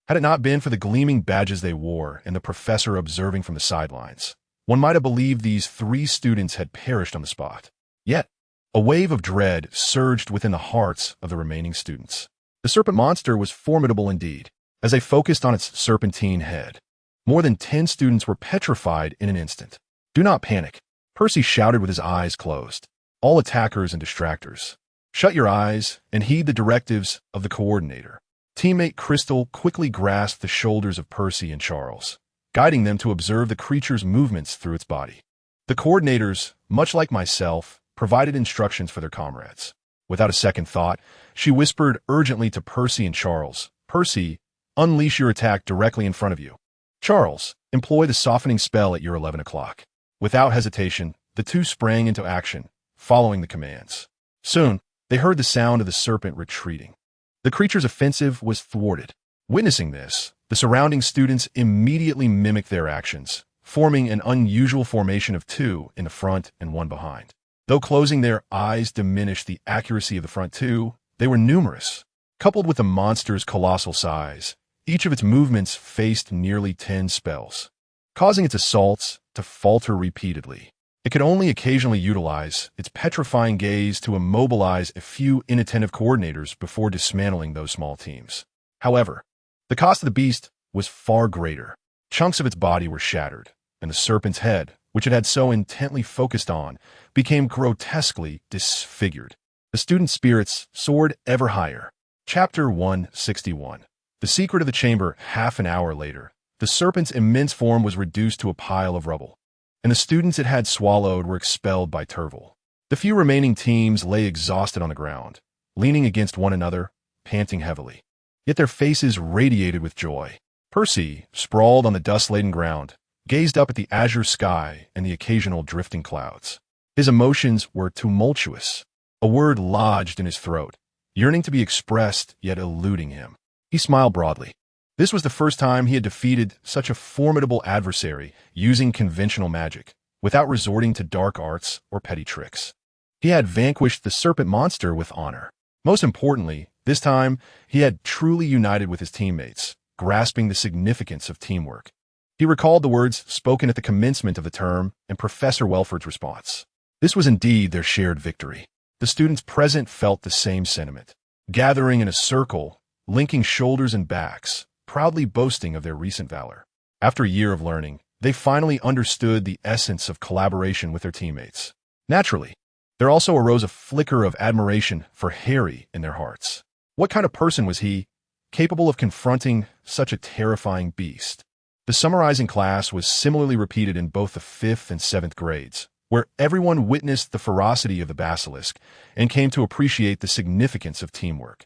[SPEAKER 1] Had it not been for the gleaming badges they wore and the professor observing from the sidelines, one might have believed these 3 students had perished on the spot. Yet, a wave of dread surged within the hearts of the remaining students. The serpent monster was formidable indeed, as they focused on its serpentine head. More than 10 students were petrified in an instant. "Do not panic," Percy shouted with his eyes closed. "All attackers and distractors, shut your eyes and heed the directives of the coordinator." Teammate Crystal quickly grasped the shoulders of Percy and Charles, guiding them to observe the creature's movements through its body. The coordinators, much like myself, provided instructions for their comrades. Without a second thought, she whispered urgently to Percy and Charles, "Percy, unleash your attack directly in front of you. Charles, employ the softening spell at your 11 o'clock." Without hesitation, the 2 sprang into action, following the commands. Soon, they heard the sound of the serpent retreating. The creature's offensive was thwarted. Witnessing this, the surrounding students immediately mimicked their actions, forming an unusual formation of 2 in the front and 1 behind. Though closing their eyes diminished the accuracy of the front 2, they were numerous. Coupled with the monster's colossal size, each of its movements faced nearly 10 spells, causing its assaults to falter repeatedly. It could only occasionally utilize its petrifying gaze to immobilize a few inattentive coordinators before dismantling those small teams. However, the cost of the beast was far greater. Chunks of its body were shattered, and the serpent's head, which it had so intently focused on, became grotesquely disfigured. The students' spirits soared ever higher. Chapter 161. The secret of the chamber. Half an hour later, the serpent's immense form was reduced to a pile of rubble, and the students it had swallowed were expelled by Trevelyan. The few remaining teams lay exhausted on the ground, leaning against one another, panting heavily. Yet their faces radiated with joy. Percy, sprawled on the dust-laden ground, gazed up at the azure sky and the occasional drifting clouds. His emotions were tumultuous. A word lodged in his throat, yearning to be expressed yet eluding him. He smiled broadly. This was the first time he had defeated such a formidable adversary using conventional magic, without resorting to dark arts or petty tricks. He had vanquished the serpent monster with honor. Most importantly, this time, he had truly united with his teammates, grasping the significance of teamwork. He recalled the words spoken at the commencement of the term and Professor Welford's response. This was indeed their shared victory. The students present felt the same sentiment, gathering in a circle, linking shoulders and backs, proudly boasting of their recent valor. After a year of learning, they finally understood the essence of collaboration with their teammates. Naturally, there also arose a flicker of admiration for Harry in their hearts. What kind of person was he, capable of confronting such a terrifying beast? The summarizing class was similarly repeated in both the 5th and 7th grades, where everyone witnessed the ferocity of the basilisk and came to appreciate the significance of teamwork.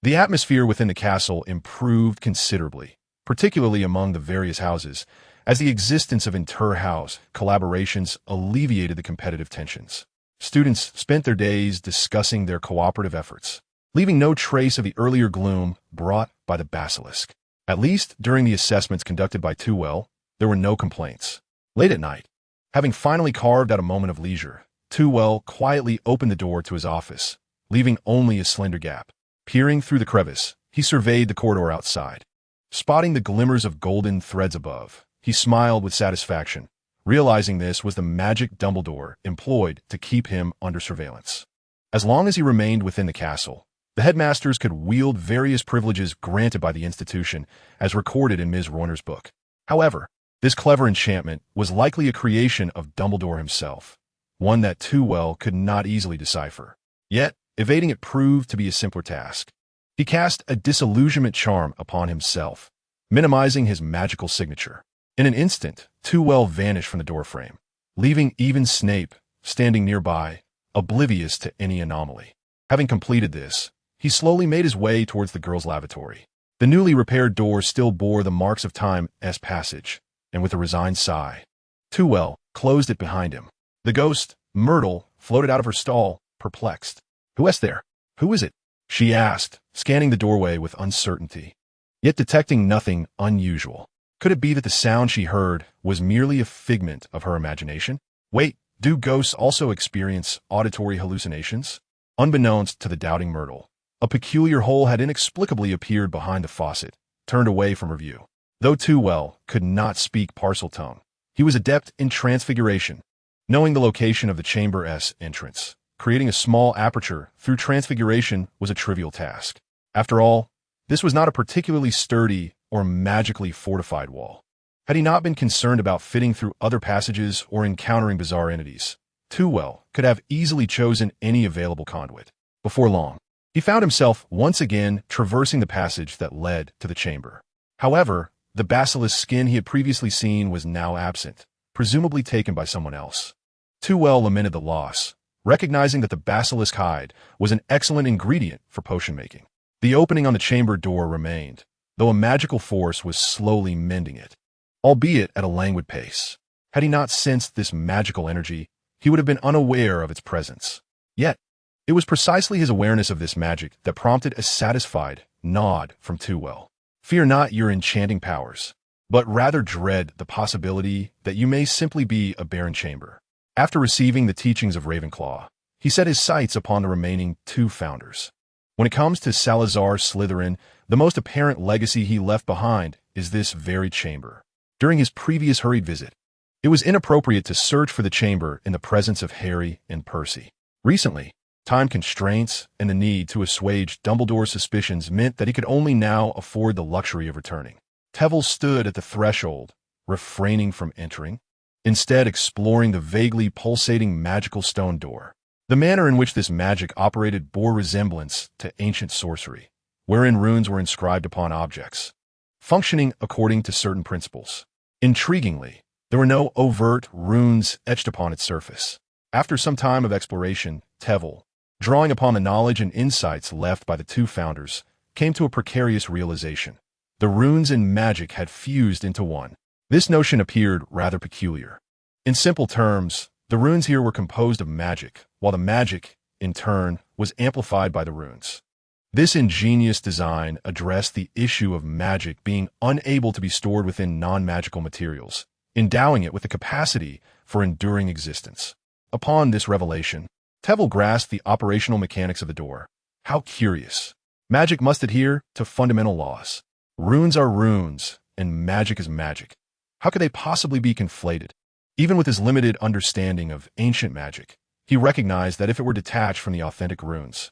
[SPEAKER 1] The atmosphere within the castle improved considerably, particularly among the various houses, as the existence of inter-house collaborations alleviated the competitive tensions. Students spent their days discussing their cooperative efforts, leaving no trace of the earlier gloom brought by the basilisk. At least during the assessments conducted by Trevelyan, there were no complaints. Late at night, having finally carved out a moment of leisure, Trevelyan quietly opened the door to his office, leaving only a slender gap. Peering through the crevice, he surveyed the corridor outside. Spotting the glimmers of golden threads above, he smiled with satisfaction, realizing this was the magic Dumbledore employed to keep him under surveillance. As long as he remained within the castle, the headmasters could wield various privileges granted by the institution, as recorded in Ms. Royner's book. However, this clever enchantment was likely a creation of Dumbledore himself, one that Trevelyan could not easily decipher. Yet, evading it proved to be a simpler task. He cast a disillusionment charm upon himself, minimizing his magical signature. In an instant, Trevelyan vanished from the doorframe, leaving even Snape standing nearby, oblivious to any anomaly. Having completed this, he slowly made his way towards the girls' lavatory. The newly repaired door still bore the marks of time's passage, and with a resigned sigh, Trevelyan closed it behind him. The ghost, Myrtle, floated out of her stall, perplexed. "Who is there? Who is it?" she asked, scanning the doorway with uncertainty, yet detecting nothing unusual. Could it be that the sound she heard was merely a figment of her imagination? Wait, do ghosts also experience auditory hallucinations? Unbeknownst to the doubting Myrtle, a peculiar hole had inexplicably appeared behind the faucet, turned away from her view. Though Tewell could not speak Parseltongue, he was adept in transfiguration, knowing the location of the chamber's entrance. Creating a small aperture through transfiguration was a trivial task. After all, this was not a particularly sturdy or magically fortified wall. Had he not been concerned about fitting through other passages or encountering bizarre entities, Tewell could have easily chosen any available conduit. Before long, he found himself once again traversing the passage that led to the chamber. However, the basilisk skin he had previously seen was now absent, presumably taken by someone else. Tewell lamented the loss, recognizing that the basilisk hide was an excellent ingredient for potion making. The opening on the chamber door remained, though a magical force was slowly mending it, albeit at a languid pace. Had he not sensed this magical energy, he would have been unaware of its presence. Yet, it was precisely his awareness of this magic that prompted a satisfied nod from Tewell. Fear not your enchanting powers, but rather dread the possibility that you may simply be a barren chamber. After receiving the teachings of Ravenclaw, he set his sights upon the remaining two founders. When it comes to Salazar Slytherin, the most apparent legacy he left behind is this very chamber. During his previous hurried visit, it was inappropriate to search for the chamber in the presence of Harry and Percy. Recently, time constraints and the need to assuage Dumbledore's suspicions meant that he could only now afford the luxury of returning. Tewell stood at the threshold, refraining from entering, instead exploring the vaguely pulsating magical stone door. The manner in which this magic operated bore resemblance to ancient sorcery, wherein runes were inscribed upon objects, functioning according to certain principles. Intriguingly, there were no overt runes etched upon its surface. After some time of exploration, Tewell, drawing upon the knowledge and insights left by the two founders, came to a precarious realization. The runes and magic had fused into one. This notion appeared rather peculiar. In simple terms, the runes here were composed of magic, while the magic, in turn, was amplified by the runes. This ingenious design addressed the issue of magic being unable to be stored within non-magical materials, endowing it with the capacity for enduring existence. Upon this revelation, Tewell grasped the operational mechanics of the door. How curious. Magic must adhere to fundamental laws. Runes are runes, and magic is magic. How could they possibly be conflated? Even with his limited understanding of ancient magic, he recognized that if it were detached from the authentic runes,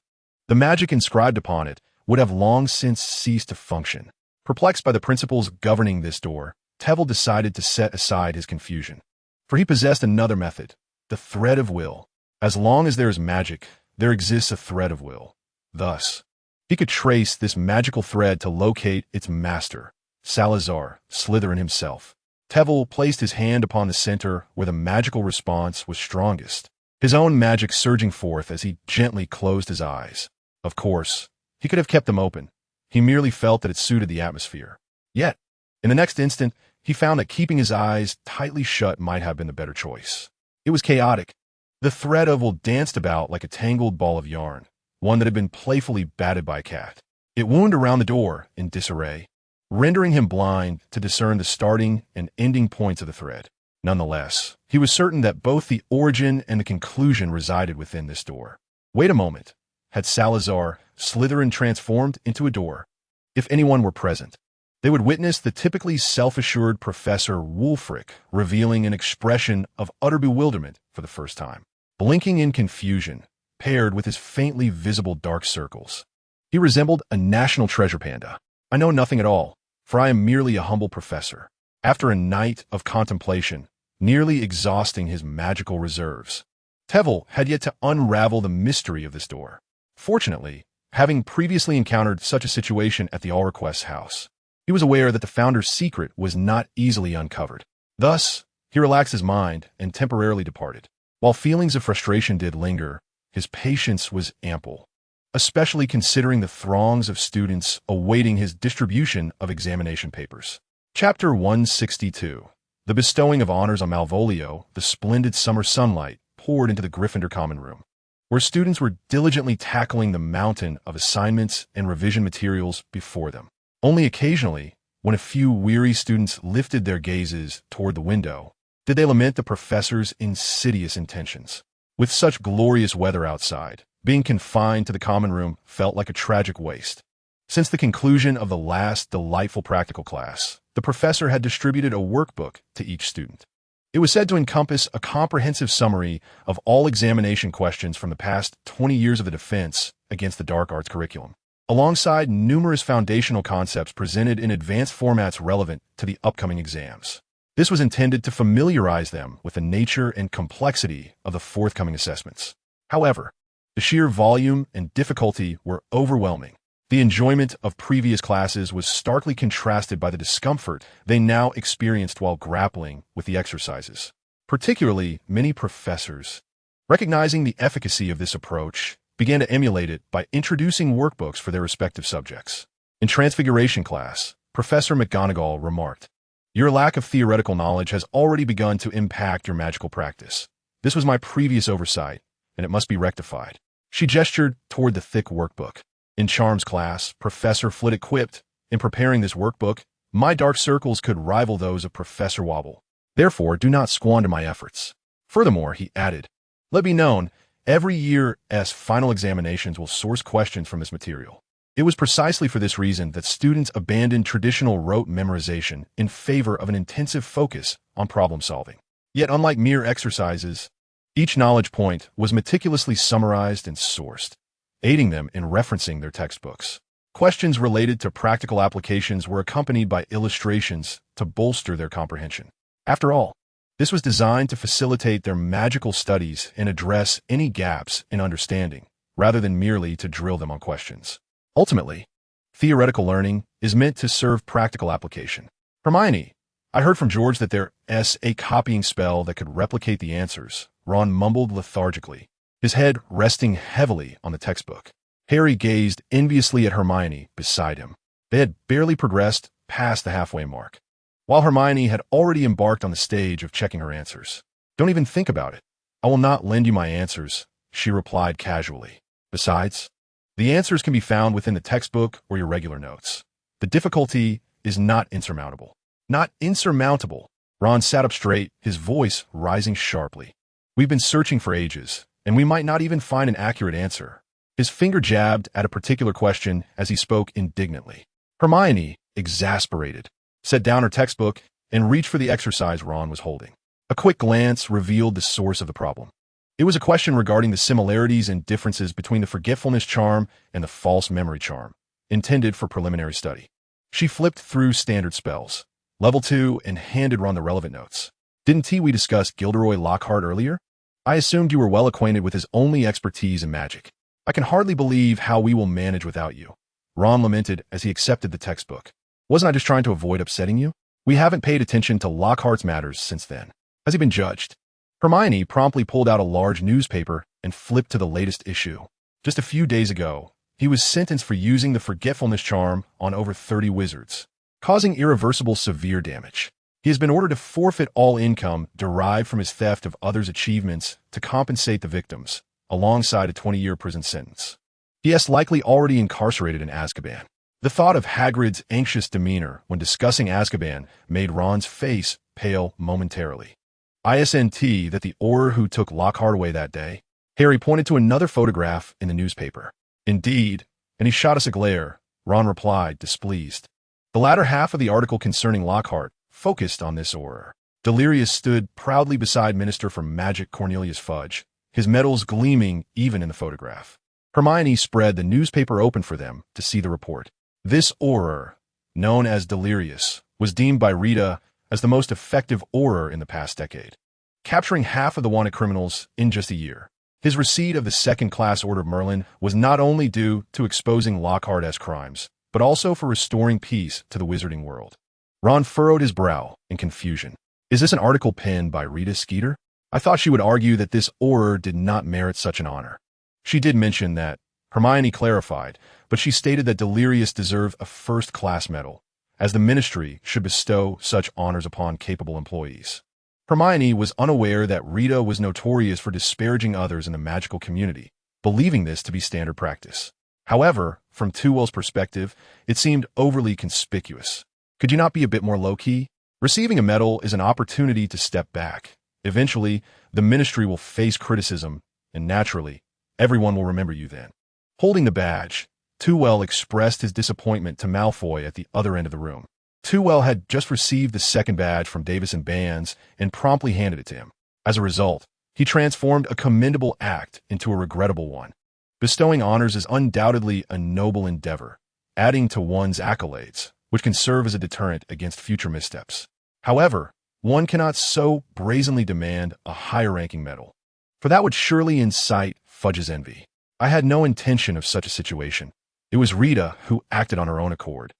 [SPEAKER 1] the magic inscribed upon it would have long since ceased to function. Perplexed by the principles governing this door, Tewell decided to set aside his confusion. For he possessed another method, the thread of will. As long as there is magic, there exists a thread of will. Thus, he could trace this magical thread to locate its master, Salazar Slytherin himself. Tewell placed his hand upon the center where the magical response was strongest, his own magic surging forth as he gently closed his eyes. Of course, he could have kept them open. He merely felt that it suited the atmosphere. Yet, in the next instant, he found that keeping his eyes tightly shut might have been the better choice. It was chaotic. The thread of will danced about like a tangled ball of yarn, one that had been playfully batted by a cat. It wound around the door in disarray, rendering him blind to discern the starting and ending points of the thread. Nonetheless, he was certain that both the origin and the conclusion resided within this door. Wait a moment. Had Salazar Slytherin transformed into a door? If anyone were present, they would witness the typically self-assured Professor Wulfric revealing an expression of utter bewilderment for the first time, blinking in confusion, paired with his faintly visible dark circles. He resembled a national treasure panda. I know nothing at all, for I am merely a humble professor. After a night of contemplation, nearly exhausting his magical reserves, Tewell had yet to unravel the mystery of this door. Fortunately, having previously encountered such a situation at the All-Request's house, he was aware that the founder's secret was not easily uncovered. Thus, he relaxed his mind and temporarily departed. While feelings of frustration did linger, his patience was ample, especially considering the throngs of students awaiting his distribution of examination papers. Chapter 162. The bestowing of honors on Malvolio, the splendid summer sunlight poured into the Gryffindor common room, where students were diligently tackling the mountain of assignments and revision materials before them. Only occasionally, when a few weary students lifted their gazes toward the window, did they lament the professor's insidious intentions. With such glorious weather outside, being confined to the common room felt like a tragic waste. Since the conclusion of the last delightful practical class, the professor had distributed a workbook to each student. It was said to encompass a comprehensive summary of all examination questions from the past 20 years of the defense against the dark arts curriculum, alongside numerous foundational concepts presented in advanced formats relevant to the upcoming exams. This was intended to familiarize them with the nature and complexity of the forthcoming assessments. However, the sheer volume and difficulty were overwhelming. The enjoyment of previous classes was starkly contrasted by the discomfort they now experienced while grappling with the exercises. Particularly, many professors, recognizing the efficacy of this approach, began to emulate it by introducing workbooks for their respective subjects. In Transfiguration class, Professor McGonagall remarked, "Your lack of theoretical knowledge has already begun to impact your magical practice. This was my previous oversight, and it must be rectified." She gestured toward the thick workbook. In Charms class, Professor Flitwick quipped, "In preparing this workbook, my dark circles could rival those of Professor Wobble. Therefore, do not squander my efforts." Furthermore, he added, "Let be known, every year's final examinations will source questions from this material." It was precisely for this reason that students abandoned traditional rote memorization in favor of an intensive focus on problem solving. Yet, unlike mere exercises, each knowledge point was meticulously summarized and sourced, aiding them in referencing their textbooks. Questions related to practical applications were accompanied by illustrations to bolster their comprehension. After all, this was designed to facilitate their magical studies and address any gaps in understanding, rather than merely to drill them on questions. Ultimately, theoretical learning is meant to serve practical application. "Hermione, I heard from George that there's a copying spell that could replicate the answers," Ron mumbled lethargically, his head resting heavily on the textbook. Harry gazed enviously at Hermione beside him. They had barely progressed past the halfway mark, while Hermione had already embarked on the stage of checking her answers. "Don't even think about it. I will not lend you my answers," she replied casually. "Besides, the answers can be found within the textbook or your regular notes. The difficulty is not insurmountable." "Not insurmountable." Ron sat up straight, his voice rising sharply. "We've been searching for ages, and we might not even find an accurate answer." His finger jabbed at a particular question as he spoke indignantly. Hermione, exasperated, set down her textbook and reached for the exercise Ron was holding. A quick glance revealed the source of the problem. It was a question regarding the similarities and differences between the forgetfulness charm and the false memory charm, intended for preliminary study. She flipped through standard spells, level 2, and handed Ron the relevant notes. "Didn't we discuss Gilderoy Lockhart earlier? I assumed you were well acquainted with his only expertise in magic. I can hardly believe how we will manage without you." Ron lamented as he accepted the textbook. "Wasn't I just trying to avoid upsetting you? We haven't paid attention to Lockhart's matters since then. Has he been judged?" Hermione promptly pulled out a large newspaper and flipped to the latest issue. Just a few days ago, he was sentenced for using the forgetfulness charm on over 30 wizards, causing irreversible severe damage. He has been ordered to forfeit all income derived from his theft of others' achievements to compensate the victims, alongside a 20-year prison sentence. He is likely already incarcerated in Azkaban. The thought of Hagrid's anxious demeanor when discussing Azkaban made Ron's face pale momentarily. "Isn't that the Auror who took Lockhart away that day?" Harry pointed to another photograph in the newspaper. "Indeed, and he shot us a glare," Ron replied, displeased. The latter half of the article concerning Lockhart focused on this Auror. Delirious stood proudly beside Minister for Magic Cornelius Fudge, his medals gleaming even in the photograph. Hermione spread the newspaper open for them to see the report. This Auror, known as Delirious, was deemed by Rita as the most effective Auror in the past decade, capturing half of the wanted criminals in just a year. His receipt of the second-class Order of Merlin was not only due to exposing Lockhart-esque crimes, but also for restoring peace to the wizarding world. Ron furrowed his brow in confusion. "Is this an article penned by Rita Skeeter? I thought she would argue that this Auror did not merit such an honor." "She did mention that," Hermione clarified, "but she stated that Delirious deserved a first-class medal, as the Ministry should bestow such honors upon capable employees." Hermione was unaware that Rita was notorious for disparaging others in the magical community, believing this to be standard practice. However, from Tewell's perspective, it seemed overly conspicuous. Could you not be a bit more low-key? Receiving a medal is an opportunity to step back. Eventually, the ministry will face criticism, and naturally, everyone will remember you then. Holding the badge, Tewell expressed his disappointment to Malfoy at the other end of the room. Tewell had just received the second badge from Davis and Bands and promptly handed it to him. As a result, he transformed a commendable act into a regrettable one. Bestowing honors is undoubtedly a noble endeavor, adding to one's accolades, which can serve as a deterrent against future missteps. However, one cannot so brazenly demand a higher-ranking medal, for that would surely incite Fudge's envy. I had no intention of such a situation. It was Rita who acted on her own accord,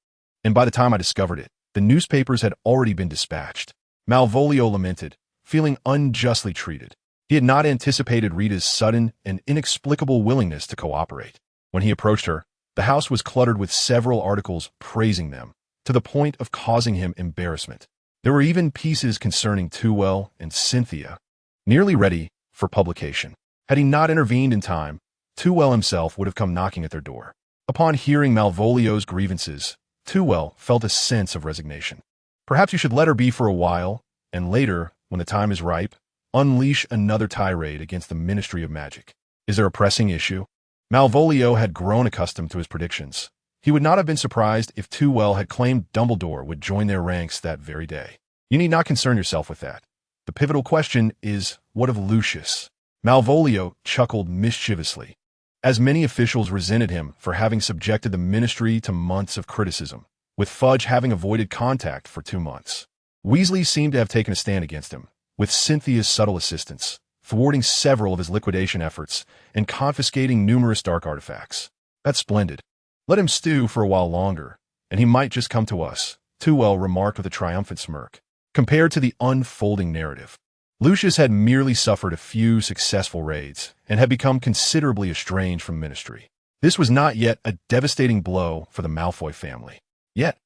[SPEAKER 1] and by the time I discovered it, the newspapers had already been dispatched. Malvolio lamented, feeling unjustly treated. He had not anticipated Rita's sudden and inexplicable willingness to cooperate. When he approached her, the house was cluttered with several articles praising them, to the point of causing him embarrassment. There were even pieces concerning Tewell and Cynthia, nearly ready for publication. Had he not intervened in time, Tewell himself would have come knocking at their door. Upon hearing Malvolio's grievances, Tewell felt a sense of resignation. Perhaps you should let her be for a while, and later, when the time is ripe, unleash another tirade against the Ministry of Magic. Is there a pressing issue? Malvolio had grown accustomed to his predictions. He would not have been surprised if Tewell had claimed Dumbledore would join their ranks that very day. You need not concern yourself with that. The pivotal question is, what of Lucius? Malvolio chuckled mischievously, as many officials resented him for having subjected the ministry to months of criticism, with Fudge having avoided contact for 2 months. Weasley seemed to have taken a stand against him, with Cynthia's subtle assistance, thwarting several of his liquidation efforts and confiscating numerous dark artifacts. That's splendid. Let him stew for a while longer, and he might just come to us, Tewell remarked with a triumphant smirk. Compared to the unfolding narrative, Lucius had merely suffered a few successful raids and had become considerably estranged from ministry. This was not yet a devastating blow for the Malfoy family. Yet,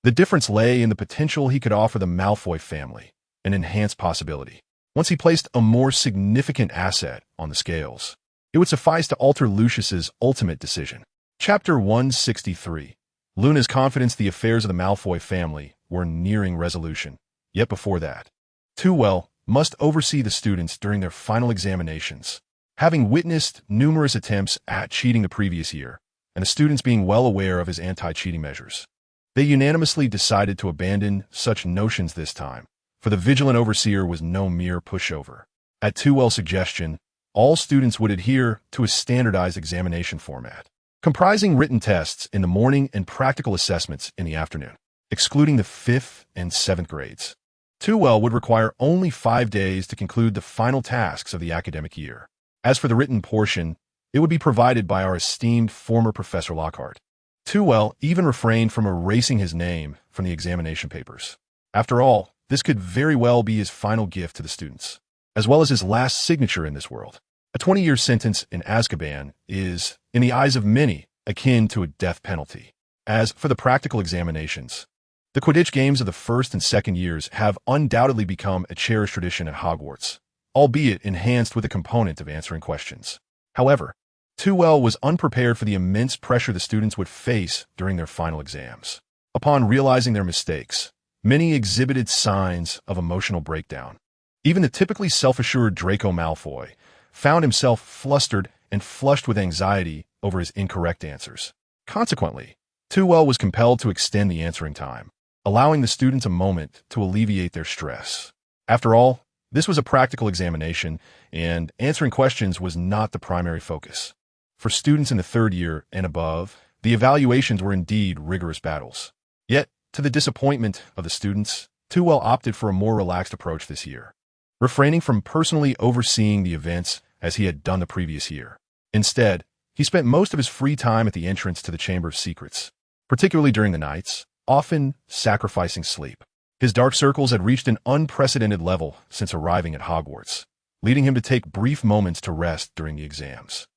[SPEAKER 1] the difference lay in the potential he could offer the Malfoy family, an enhanced possibility. Once he placed a more significant asset on the scales, it would suffice to alter Lucius's ultimate decision. Chapter 163. Luna's confidence the affairs of the Malfoy family were nearing resolution. Yet before that, Tewell must oversee the students during their final examinations. Having witnessed numerous attempts at cheating the previous year, and the students being well aware of his anti-cheating measures, they unanimously decided to abandon such notions this time, for the vigilant overseer was no mere pushover. At Tewell's suggestion, all students would adhere to a standardized examination format, comprising written tests in the morning and practical assessments in the afternoon, excluding the 5th and 7th grades. Tewell would require only 5 days to conclude the final tasks of the academic year. As for the written portion, it would be provided by our esteemed former Professor Lockhart. Tewell even refrained from erasing his name from the examination papers. After all, this could very well be his final gift to the students, as well as his last signature in this world. A 20-year sentence in Azkaban is, in the eyes of many, akin to a death penalty. As for the practical examinations, the Quidditch games of the first and second years have undoubtedly become a cherished tradition at Hogwarts, albeit enhanced with a component of answering questions. However, Tewell was unprepared for the immense pressure the students would face during their final exams. Upon realizing their mistakes, many exhibited signs of emotional breakdown. Even the typically self-assured Draco Malfoy found himself flustered and flushed with anxiety over his incorrect answers. Consequently, Tewell was compelled to extend the answering time, allowing the students a moment to alleviate their stress. After all, this was a practical examination, and answering questions was not the primary focus. For students in the 3rd year and above, the evaluations were indeed rigorous battles. Yet, to the disappointment of the students, Tewell opted for a more relaxed approach this year, refraining from personally overseeing the events as he had done the previous year. Instead, he spent most of his free time at the entrance to the Chamber of Secrets, particularly during the nights, often sacrificing sleep. His dark circles had reached an unprecedented level since arriving at Hogwarts, leading him to take brief moments to rest during the exams.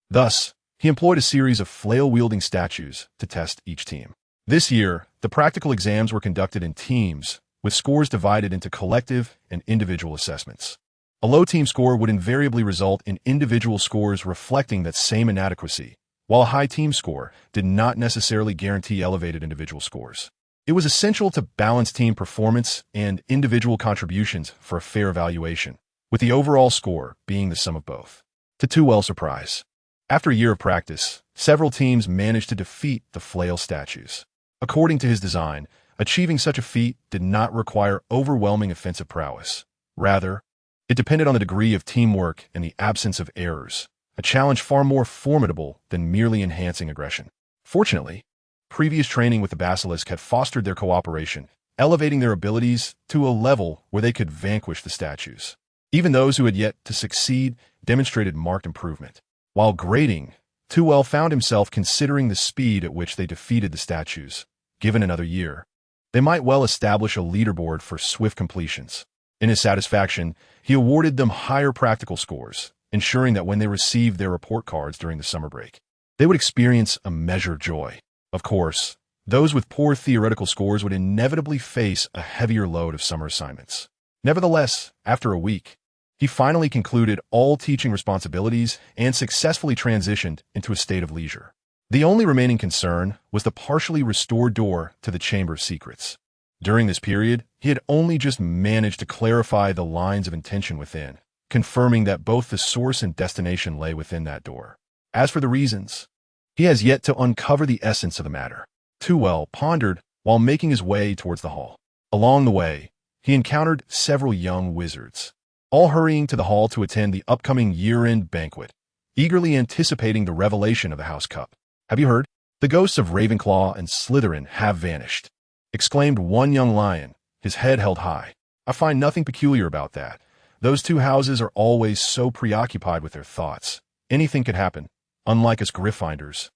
[SPEAKER 1] Thus, he employed a series of flail-wielding statues to test each team. This year, the practical exams were conducted in teams, with scores divided into collective and individual assessments. A low team score would invariably result in individual scores reflecting that same inadequacy, while a high team score did not necessarily guarantee elevated individual scores. It was essential to balance team performance and individual contributions for a fair evaluation, with the overall score being the sum of both. To Tuwell's surprise, after a year of practice, several teams managed to defeat the flail statues. According to his design, achieving such a feat did not require overwhelming offensive prowess. Rather, it depended on the degree of teamwork and the absence of errors, a challenge far more formidable than merely enhancing aggression. Fortunately, previous training with the Basilisk had fostered their cooperation, elevating their abilities to a level where they could vanquish the statues. Even those who had yet to succeed demonstrated marked improvement. While grading, Tuwell found himself considering the speed at which they defeated the statues. Given another year, they might well establish a leaderboard for swift completions. In his satisfaction, he awarded them higher practical scores, ensuring that when they received their report cards during the summer break, they would experience a measure of joy. Of course, those with poor theoretical scores would inevitably face a heavier load of summer assignments. Nevertheless, after a week, he finally concluded all teaching responsibilities and successfully transitioned into a state of leisure. The only remaining concern was the partially restored door to the Chamber of Secrets. During this period, he had only just managed to clarify the lines of intention within, confirming that both the source and destination lay within that door. As for the reasons, he has yet to uncover the essence of the matter. Tuwell pondered while making his way towards the hall. Along the way, he encountered several young wizards, all hurrying to the hall to attend the upcoming year-end banquet, eagerly anticipating the revelation of the House Cup. "Have you heard? The ghosts of Ravenclaw and Slytherin have vanished," exclaimed one young lion, his head held high. "I find nothing peculiar about that. Those two houses are always so preoccupied with their thoughts. Anything could happen, unlike us Gryffindors,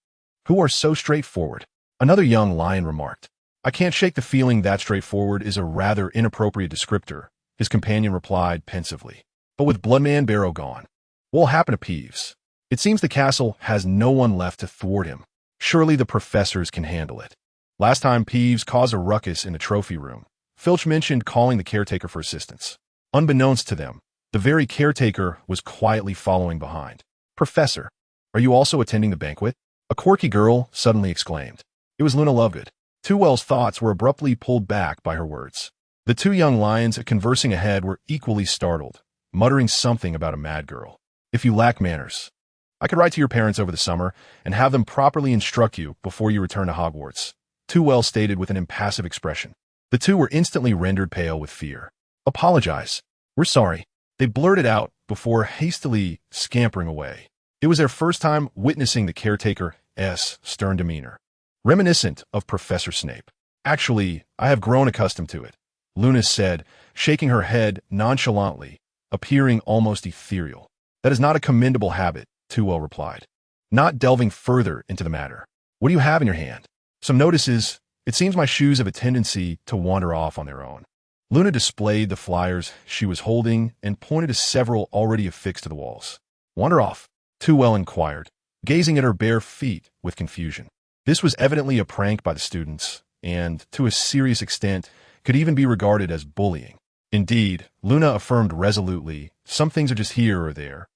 [SPEAKER 1] who are so straightforward." Another young lion remarked. "I can't shake the feeling that straightforward is a rather inappropriate descriptor," his companion replied pensively. "But with Bloodman Barrow gone, what'll happen to Peeves? It seems the castle has no one left to thwart him. Surely the professors can handle it. Last time Peeves caused a ruckus in the trophy room, Filch mentioned calling the caretaker for assistance. Unbeknownst to them, the very caretaker was quietly following behind. "Professor, are you also attending the banquet?" a quirky girl suddenly exclaimed. It was Luna Lovegood. Tuwell's thoughts were abruptly pulled back by her words. The two young lions conversing ahead were equally startled, muttering something about a mad girl. "If you lack manners, I could write to your parents over the summer and have them properly instruct you before you return to Hogwarts," Tuwell stated with an impassive expression. The two were instantly rendered pale with fear. "Apologize. We're sorry," they blurted out before hastily scampering away. It was their first time witnessing the caretaker's stern demeanor, reminiscent of Professor Snape. "Actually, I have grown accustomed to it," Luna said, shaking her head nonchalantly, appearing almost ethereal. "That is not a commendable habit," Tuwell replied, not delving further into the matter. "What do you have in your hand?" "Some notices. It seems my shoes have a tendency to wander off on their own." Luna displayed the flyers she was holding and pointed to several already affixed to the walls. "Wander off?" Tuwell inquired, gazing at her bare feet with confusion. This was evidently a prank by the students, and, to a serious extent, could even be regarded as bullying. Indeed, Luna affirmed resolutely, "Some things are just here or there,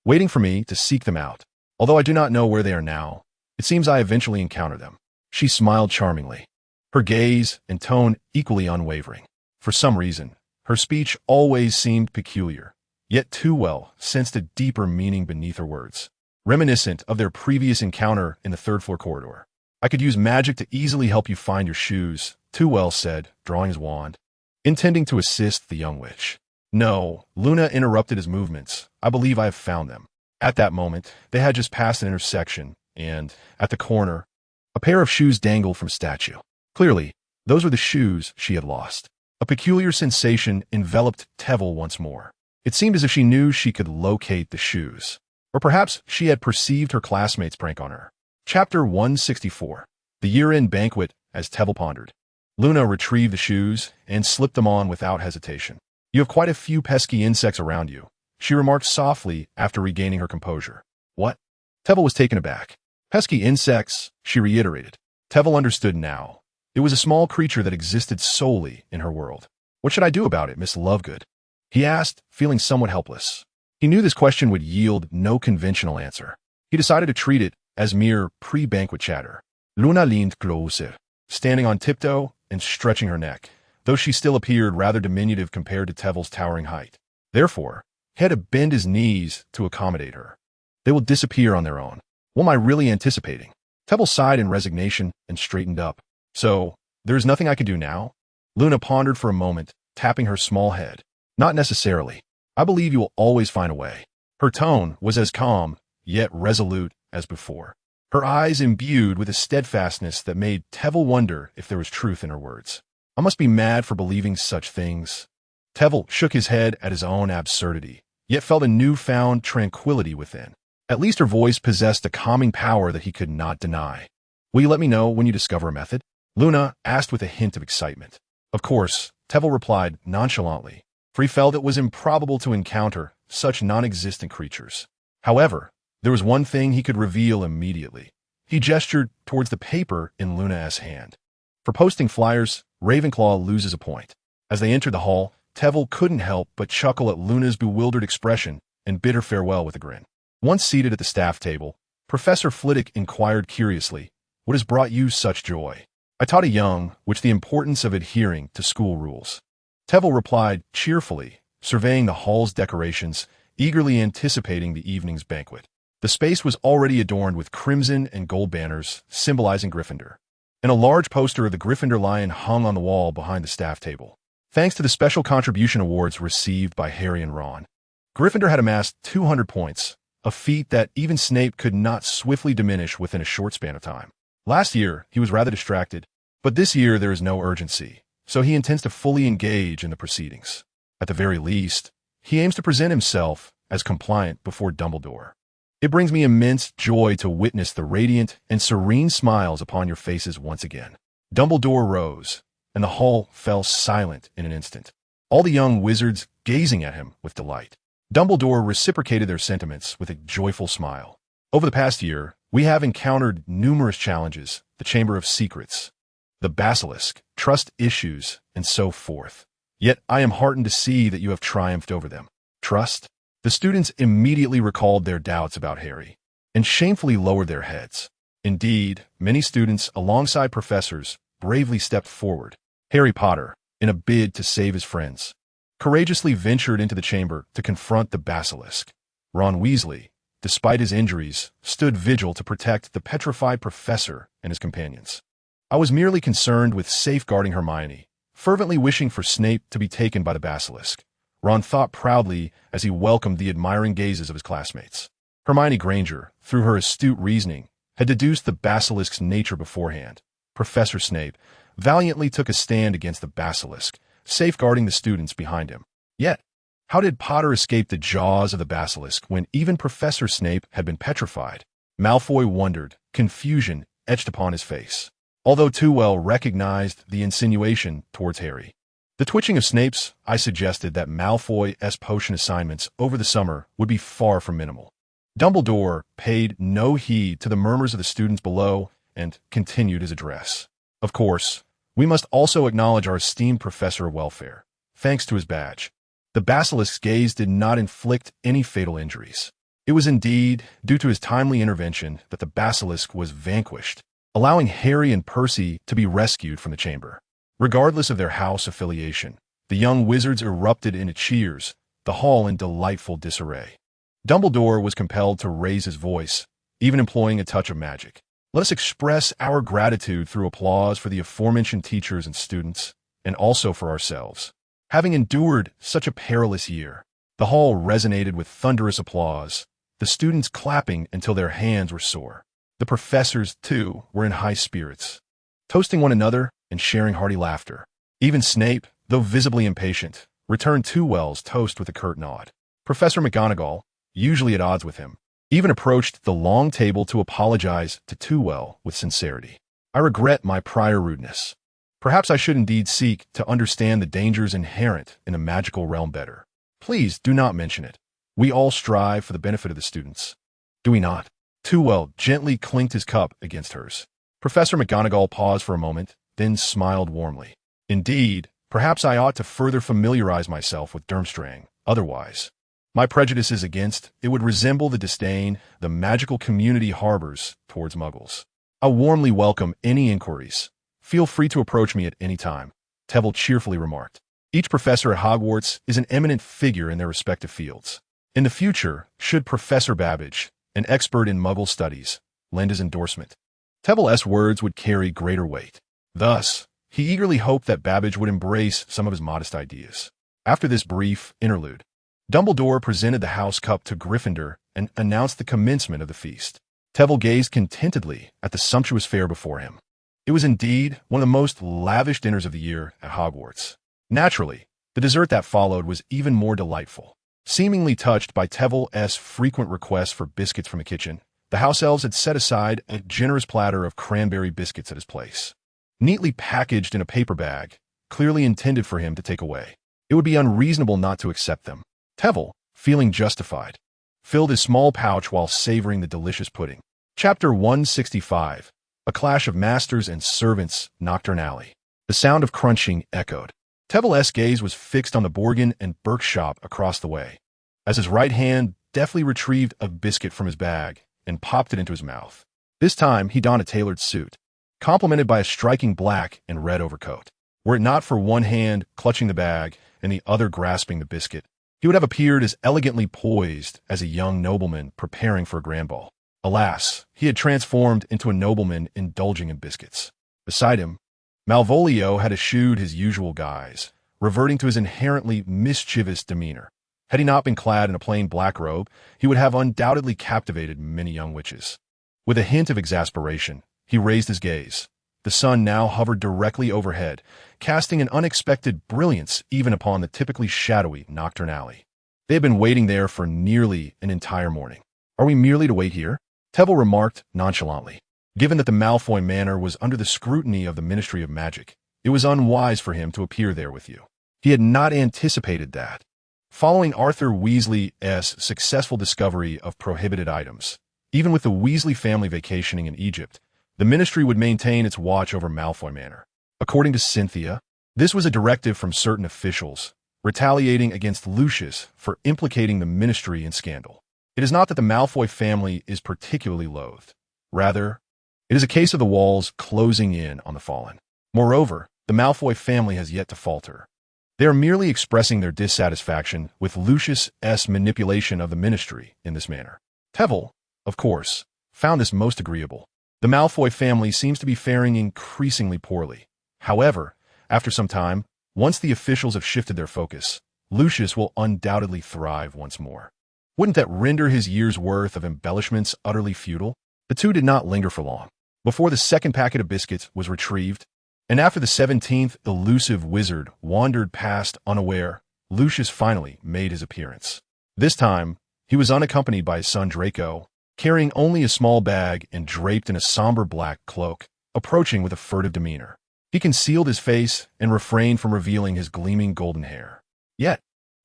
[SPEAKER 1] waiting for me to seek them out. Although I do not know where they are now, it seems I eventually encounter them." She smiled charmingly, her gaze and tone equally unwavering. For some reason, her speech always seemed peculiar, yet Tuwell sensed a deeper meaning beneath her words, reminiscent of their previous encounter in the third-floor corridor. "I could use magic to easily help you find your shoes," Tuwell said, drawing his wand, intending to assist the young witch. "No," Luna interrupted his movements. "I believe I have found them." At that moment, they had just passed an intersection, and, at the corner, a pair of shoes dangled from a statue. Clearly, those were the shoes she had lost. A peculiar sensation enveloped Tevel once more. It seemed as if she knew she could locate the shoes. Or perhaps she had perceived her classmates' prank on her. Chapter 164. The Year-End Banquet. As Tevel pondered, Luna retrieved the shoes and slipped them on without hesitation. "You have quite a few pesky insects around you," she remarked softly after regaining her composure. "What?" Tevel was taken aback. "Pesky insects," she reiterated. Tevel understood now. It was a small creature that existed solely in her world. "What should I do about it, Miss Lovegood?" he asked, feeling somewhat helpless. He knew this question would yield no conventional answer. He decided to treat it as mere pre-banquet chatter. Luna leaned closer. Standing on tiptoe, and stretching her neck, though she still appeared rather diminutive compared to Teville's towering height. Therefore, he had to bend his knees to accommodate her. They will disappear on their own. What am I really anticipating? Teville sighed in resignation and straightened up. So, there is nothing I can do now? Luna pondered for a moment, tapping her small head. Not necessarily. I believe you will always find a way. Her tone was as calm, yet resolute, as before. Her eyes imbued with a steadfastness that made Teville wonder if there was truth in her words. I must be mad for believing such things. Teville shook his head at his own absurdity, yet felt a newfound tranquility within. At least her voice possessed a calming power that he could not deny. Will you let me know when you discover a method? Luna asked with a hint of excitement. Of course, Teville replied nonchalantly, for he felt it was improbable to encounter such non-existent creatures. However, there was one thing he could reveal immediately. He gestured towards the paper in Luna's hand. For posting flyers, Ravenclaw loses a point. As they entered the hall, Teville couldn't help but chuckle at Luna's bewildered expression and bid her farewell with a grin. Once seated at the staff table, Professor Flitwick inquired curiously, "What has brought you such joy?" "I taught a young which the importance of adhering to school rules." Teville replied cheerfully, surveying the hall's decorations, eagerly anticipating the evening's banquet. The space was already adorned with crimson and gold banners, symbolizing Gryffindor, and a large poster of the Gryffindor lion hung on the wall behind the staff table. Thanks to the special contribution awards received by Harry and Ron, Gryffindor had amassed 200 points, a feat that even Snape could not swiftly diminish within a short span of time. Last year, he was rather distracted, but this year there is no urgency, so he intends to fully engage in the proceedings. At the very least, he aims to present himself as compliant before Dumbledore. It brings me immense joy to witness the radiant and serene smiles upon your faces once again. Dumbledore rose, and the hall fell silent in an instant, all the young wizards gazing at him with delight. Dumbledore reciprocated their sentiments with a joyful smile. Over the past year, we have encountered numerous challenges, the Chamber of Secrets, the Basilisk, trust issues, and so forth. Yet I am heartened to see that you have triumphed over them. Trust? The students immediately recalled their doubts about Harry, and shamefully lowered their heads. Indeed, many students, alongside professors, bravely stepped forward. Harry Potter, in a bid to save his friends, courageously ventured into the chamber to confront the Basilisk. Ron Weasley, despite his injuries, stood vigil to protect the petrified professor and his companions. I was merely concerned with safeguarding Hermione, fervently wishing for Snape to be taken by the Basilisk. Ron thought proudly as he welcomed the admiring gazes of his classmates. Hermione Granger, through her astute reasoning, had deduced the Basilisk's nature beforehand. Professor Snape valiantly took a stand against the Basilisk, safeguarding the students behind him. Yet, how did Potter escape the jaws of the Basilisk when even Professor Snape had been petrified? Malfoy wondered, confusion etched upon his face, although too well recognized the insinuation towards Harry. The twitching of Snape's, I suggested that Malfoy's potion assignments over the summer would be far from minimal. Dumbledore paid no heed to the murmurs of the students below and continued his address. Of course, we must also acknowledge our esteemed Professor of Welfare. Thanks to his badge, the Basilisk's gaze did not inflict any fatal injuries. It was indeed due to his timely intervention that the Basilisk was vanquished, allowing Harry and Percy to be rescued from the chamber. Regardless of their house affiliation, the young wizards erupted into cheers, the hall in delightful disarray. Dumbledore was compelled to raise his voice, even employing a touch of magic. Let us express our gratitude through applause for the aforementioned teachers and students, and also for ourselves. Having endured such a perilous year, the hall resonated with thunderous applause, the students clapping until their hands were sore. The professors, too, were in high spirits, toasting one another and sharing hearty laughter. Even Snape, though visibly impatient, returned Tewell's toast with a curt nod. Professor McGonagall, usually at odds with him, even approached the long table to apologize to Tewell with sincerity. "I regret my prior rudeness. Perhaps I should indeed seek to understand the dangers inherent in the magical realm better. Please do not mention it. We all strive for the benefit of the students, do we not?" Tewell gently clinked his cup against hers. Professor McGonagall paused for a moment, then smiled warmly. "Indeed, perhaps I ought to further familiarize myself with Durmstrang. Otherwise, my prejudices against it would resemble the disdain the magical community harbors towards Muggles. I warmly welcome any inquiries, Feel free to approach me at any time, Tevel cheerfully remarked. Each professor at Hogwarts is an eminent figure in their respective fields. In the future, should Professor Babbage, an expert in Muggle studies, lend his endorsement, Tevel's words would carry greater weight. Thus, he eagerly hoped that Babbage would embrace some of his modest ideas. After this brief interlude, Dumbledore presented the house cup to Gryffindor and announced the commencement of the feast. Tevel gazed contentedly at the sumptuous fare before him. It was indeed one of the most lavish dinners of the year at Hogwarts. Naturally, the dessert that followed was even more delightful. Seemingly touched by Tevel's frequent requests for biscuits from the kitchen, the house elves had set aside a generous platter of cranberry biscuits at his place. Neatly packaged in a paper bag, clearly intended for him to take away. It would be unreasonable not to accept them. Tevel, feeling justified, filled his small pouch while savoring the delicious pudding. Chapter 165. A Clash of Masters and Servants, Nocturnally. The sound of crunching echoed. Tevel's gaze was fixed on the Borgin and Burke shop across the way, as his right hand deftly retrieved a biscuit from his bag and popped it into his mouth. This time, he donned a tailored suit, complemented by a striking black and red overcoat. Were it not for one hand clutching the bag and the other grasping the biscuit, he would have appeared as elegantly poised as a young nobleman preparing for a grand ball. Alas, he had transformed into a nobleman indulging in biscuits. Beside him, Malvolio had eschewed his usual guise, reverting to his inherently mischievous demeanor. Had he not been clad in a plain black robe, he would have undoubtedly captivated many young witches. With a hint of exasperation, he raised his gaze. The sun now hovered directly overhead, casting an unexpected brilliance even upon the typically shadowy Nocturnally. They had been waiting there for nearly an entire morning. Are we merely to wait here? Tevel remarked nonchalantly. Given that the Malfoy Manor was under the scrutiny of the Ministry of Magic, it was unwise for him to appear there with you. He had not anticipated that. Following Arthur Weasley's successful discovery of prohibited items, even with the Weasley family vacationing in Egypt, the Ministry would maintain its watch over Malfoy Manor. According to Cynthia, this was a directive from certain officials, retaliating against Lucius for implicating the Ministry in scandal. It is not that the Malfoy family is particularly loathed. Rather, it is a case of the walls closing in on the fallen. Moreover, the Malfoy family has yet to falter. They are merely expressing their dissatisfaction with Lucius's manipulation of the Ministry in this manner. Tevel, of course, found this most agreeable. The Malfoy family seems to be faring increasingly poorly. However, after some time, once the officials have shifted their focus, Lucius will undoubtedly thrive once more. Wouldn't that render his year's worth of embellishments utterly futile? The two did not linger for long. Before the second packet of biscuits was retrieved, and after the 17th elusive wizard wandered past unaware, Lucius finally made his appearance. This time, he was unaccompanied by his son Draco, carrying only a small bag and draped in a somber black cloak, approaching with a furtive demeanor. He concealed his face and refrained from revealing his gleaming golden hair. Yet,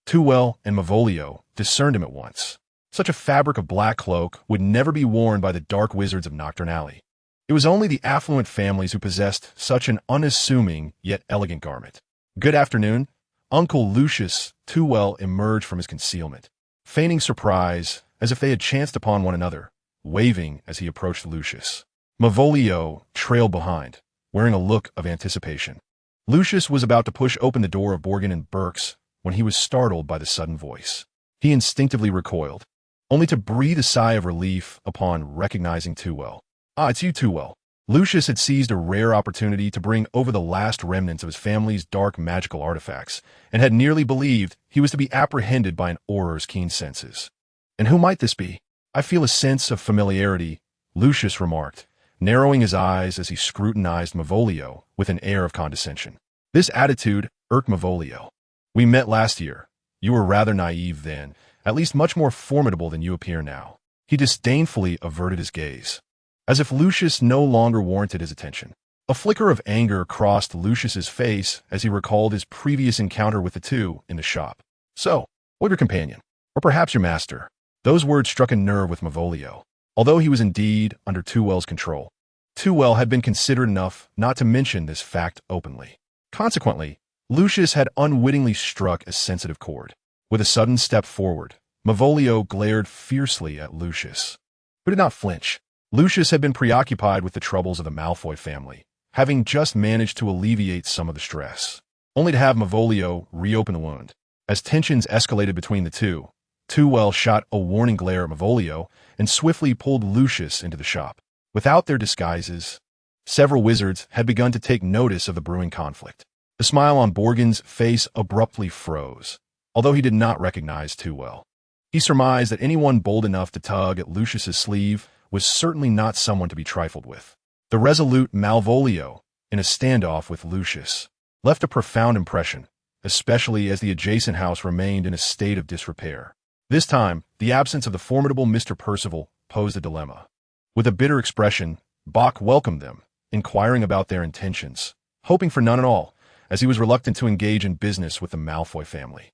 [SPEAKER 1] Tewell and Malvolio discerned him at once. Such a fabric of black cloak would never be worn by the dark wizards of Nocturnally. It was only the affluent families who possessed such an unassuming yet elegant garment. Good afternoon. Uncle Lucius Tewell emerged from his concealment, feigning surprise as if they had chanced upon one another, waving as he approached Lucius. Malvolio trailed behind, wearing a look of anticipation. Lucius was about to push open the door of Borgin and Burke's when he was startled by the sudden voice. He instinctively recoiled, only to breathe a sigh of relief upon recognizing Tewell. "Ah, it's you, Tewell." Lucius had seized a rare opportunity to bring over the last remnants of his family's dark magical artifacts, and had nearly believed he was to be apprehended by an Auror's keen senses. "And who might this be? I feel a sense of familiarity," Lucius remarked, narrowing his eyes as he scrutinized Malvolio with an air of condescension. This attitude irked Malvolio. "We met last year. You were rather naive then, at least much more formidable than you appear now." He disdainfully averted his gaze, as if Lucius no longer warranted his attention. A flicker of anger crossed Lucius's face as he recalled his previous encounter with the two in the shop. "So, what of your companion? Or perhaps your master?" Those words struck a nerve with Malvolio. Although he was indeed under Tewell's control, Tewell had been considerate enough not to mention this fact openly. Consequently, Lucius had unwittingly struck a sensitive chord. With a sudden step forward, Malvolio glared fiercely at Lucius, who did not flinch. Lucius had been preoccupied with the troubles of the Malfoy family, having just managed to alleviate some of the stress, only to have Malvolio reopen the wound. As tensions escalated between the two, Too-Well shot a warning glare at Malvolio and swiftly pulled Lucius into the shop. Without their disguises, several wizards had begun to take notice of the brewing conflict. The smile on Borgen's face abruptly froze, although he did not recognize Too-Well. He surmised that anyone bold enough to tug at Lucius's sleeve was certainly not someone to be trifled with. The resolute Malvolio, in a standoff with Lucius, left a profound impression, especially as the adjacent house remained in a state of disrepair. This time, the absence of the formidable Mr. Percival posed a dilemma. With a bitter expression, Bach welcomed them, inquiring about their intentions, hoping for none at all, as he was reluctant to engage in business with the Malfoy family.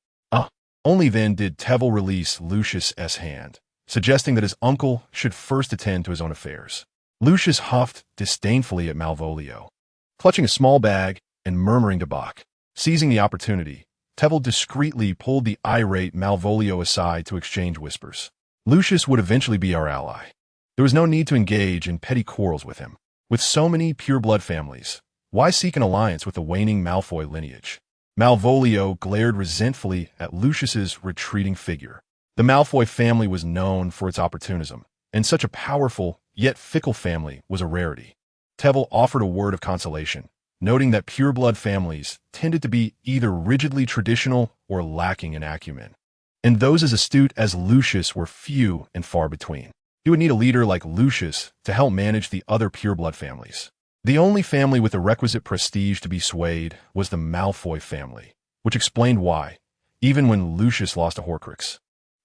[SPEAKER 1] Only then did Tevel release Lucius's hand, suggesting that his uncle should first attend to his own affairs. Lucius huffed disdainfully at Malvolio, clutching a small bag and murmuring to Bach. Seizing the opportunity, Tevel discreetly pulled the irate Malvolio aside to exchange whispers. Lucius would eventually be our ally. There was no need to engage in petty quarrels with him. With so many pure-blood families, why seek an alliance with the waning Malfoy lineage? Malvolio glared resentfully at Lucius's retreating figure. The Malfoy family was known for its opportunism, and such a powerful, yet fickle family was a rarity. Tevel offered a word of consolation, noting that pure-blood families tended to be either rigidly traditional or lacking in acumen. And those as astute as Lucius were few and far between. He would need a leader like Lucius to help manage the other pure-blood families. The only family with the requisite prestige to be swayed was the Malfoy family, which explained why, even when Lucius lost a Horcrux,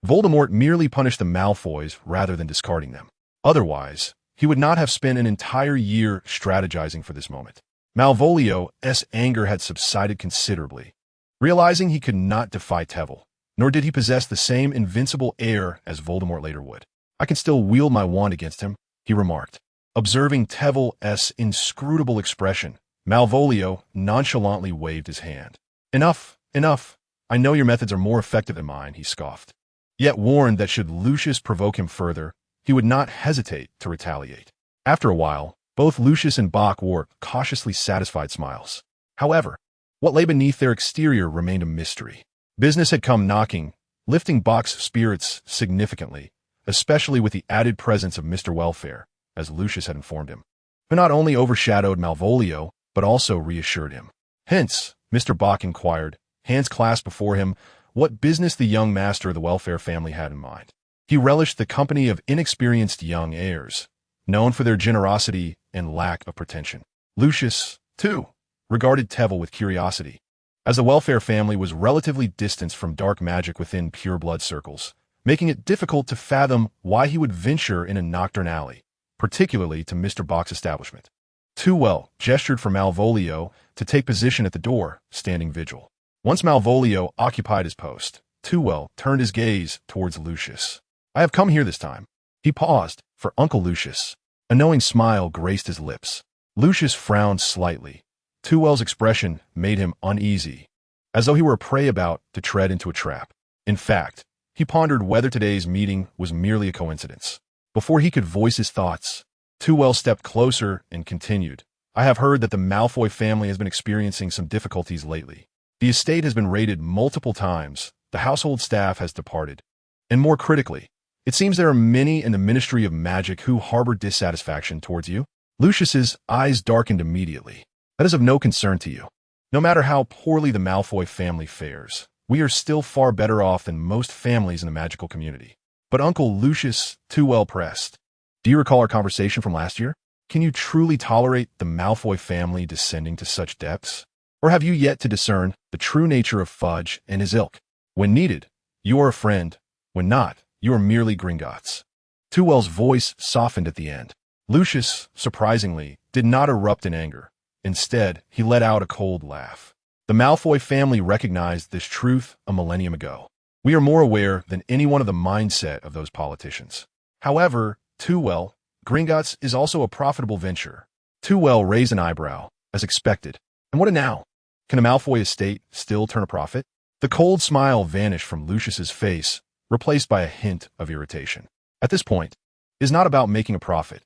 [SPEAKER 1] Voldemort merely punished the Malfoys rather than discarding them. Otherwise, he would not have spent an entire year strategizing for this moment. Malvolio's anger had subsided considerably, realizing he could not defy Tevel, nor did he possess the same invincible air as Voldemort later would. I can still wield my wand against him, he remarked. Observing Tevel's inscrutable expression, Malvolio nonchalantly waved his hand. Enough, enough. I know your methods are more effective than mine, he scoffed. Yet warned that should Lucius provoke him further, he would not hesitate to retaliate. After a while, both Lucius and Bach wore cautiously satisfied smiles. However, what lay beneath their exterior remained a mystery. Business had come knocking, lifting Bach's spirits significantly, especially with the added presence of Mr. Welfare, as Lucius had informed him, who not only overshadowed Malvolio, but also reassured him. Hence, Mr. Bach inquired, hands clasped before him, what business the young master of the Welfare family had in mind. He relished the company of inexperienced young heirs, known for their generosity and lack of pretension. Lucius, too, regarded Tevel with curiosity, as the Welfare family was relatively distanced from dark magic within pure-blood circles, making it difficult to fathom why he would venture in a nocturne alley, particularly to Mr. Bach's establishment. Too-Well gestured for Malvolio to take position at the door, standing vigil. Once Malvolio occupied his post, Too-Well turned his gaze towards Lucius. I have come here this time. He paused, for Uncle Lucius. A knowing smile graced his lips. Lucius frowned slightly. Too-Well's expression made him uneasy, as though he were a prey about to tread into a trap. In fact, he pondered whether today's meeting was merely a coincidence. Before he could voice his thoughts, Too-Well stepped closer and continued. I have heard that the Malfoy family has been experiencing some difficulties lately. The estate has been raided multiple times, the household staff has departed, and more critically, it seems there are many in the Ministry of Magic who harbor dissatisfaction towards you. Lucius's eyes darkened immediately. That is of no concern to you. No matter how poorly the Malfoy family fares, we are still far better off than most families in the magical community. But Uncle Lucius, Too-Well pressed. Do you recall our conversation from last year? Can you truly tolerate the Malfoy family descending to such depths? Or have you yet to discern the true nature of Fudge and his ilk? When needed, you are a friend. When not, you are merely Gringotts. Too-Well's voice softened at the end. Lucius, surprisingly, did not erupt in anger. Instead, he let out a cold laugh. The Malfoy family recognized this truth a millennium ago. We are more aware than anyone of the mindset of those politicians. However, Too-Well, Gringotts is also a profitable venture. Too-Well raised an eyebrow, as expected. And what now? Can a Malfoy estate still turn a profit? The cold smile vanished from Lucius's face, replaced by a hint of irritation. At this point, it is not about making a profit.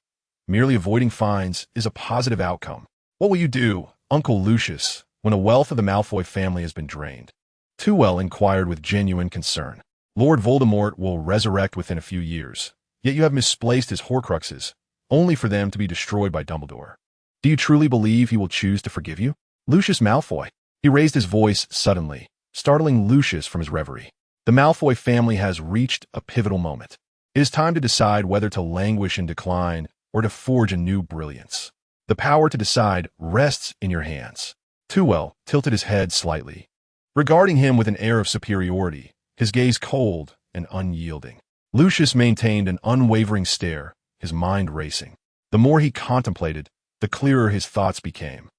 [SPEAKER 1] Merely avoiding fines is a positive outcome. What will you do, Uncle Lucius, when the wealth of the Malfoy family has been drained? Tewell inquired with genuine concern. Lord Voldemort will resurrect within a few years, yet you have misplaced his Horcruxes, only for them to be destroyed by Dumbledore. Do you truly believe he will choose to forgive you? Lucius Malfoy. He raised his voice suddenly, startling Lucius from his reverie. The Malfoy family has reached a pivotal moment. It is time to decide whether to languish in decline or to forge a new brilliance. The power to decide rests in your hands. Tewell tilted his head slightly, regarding him with an air of superiority, his gaze cold and unyielding. Lucius maintained an unwavering stare, his mind racing. The more he contemplated, the clearer his thoughts became.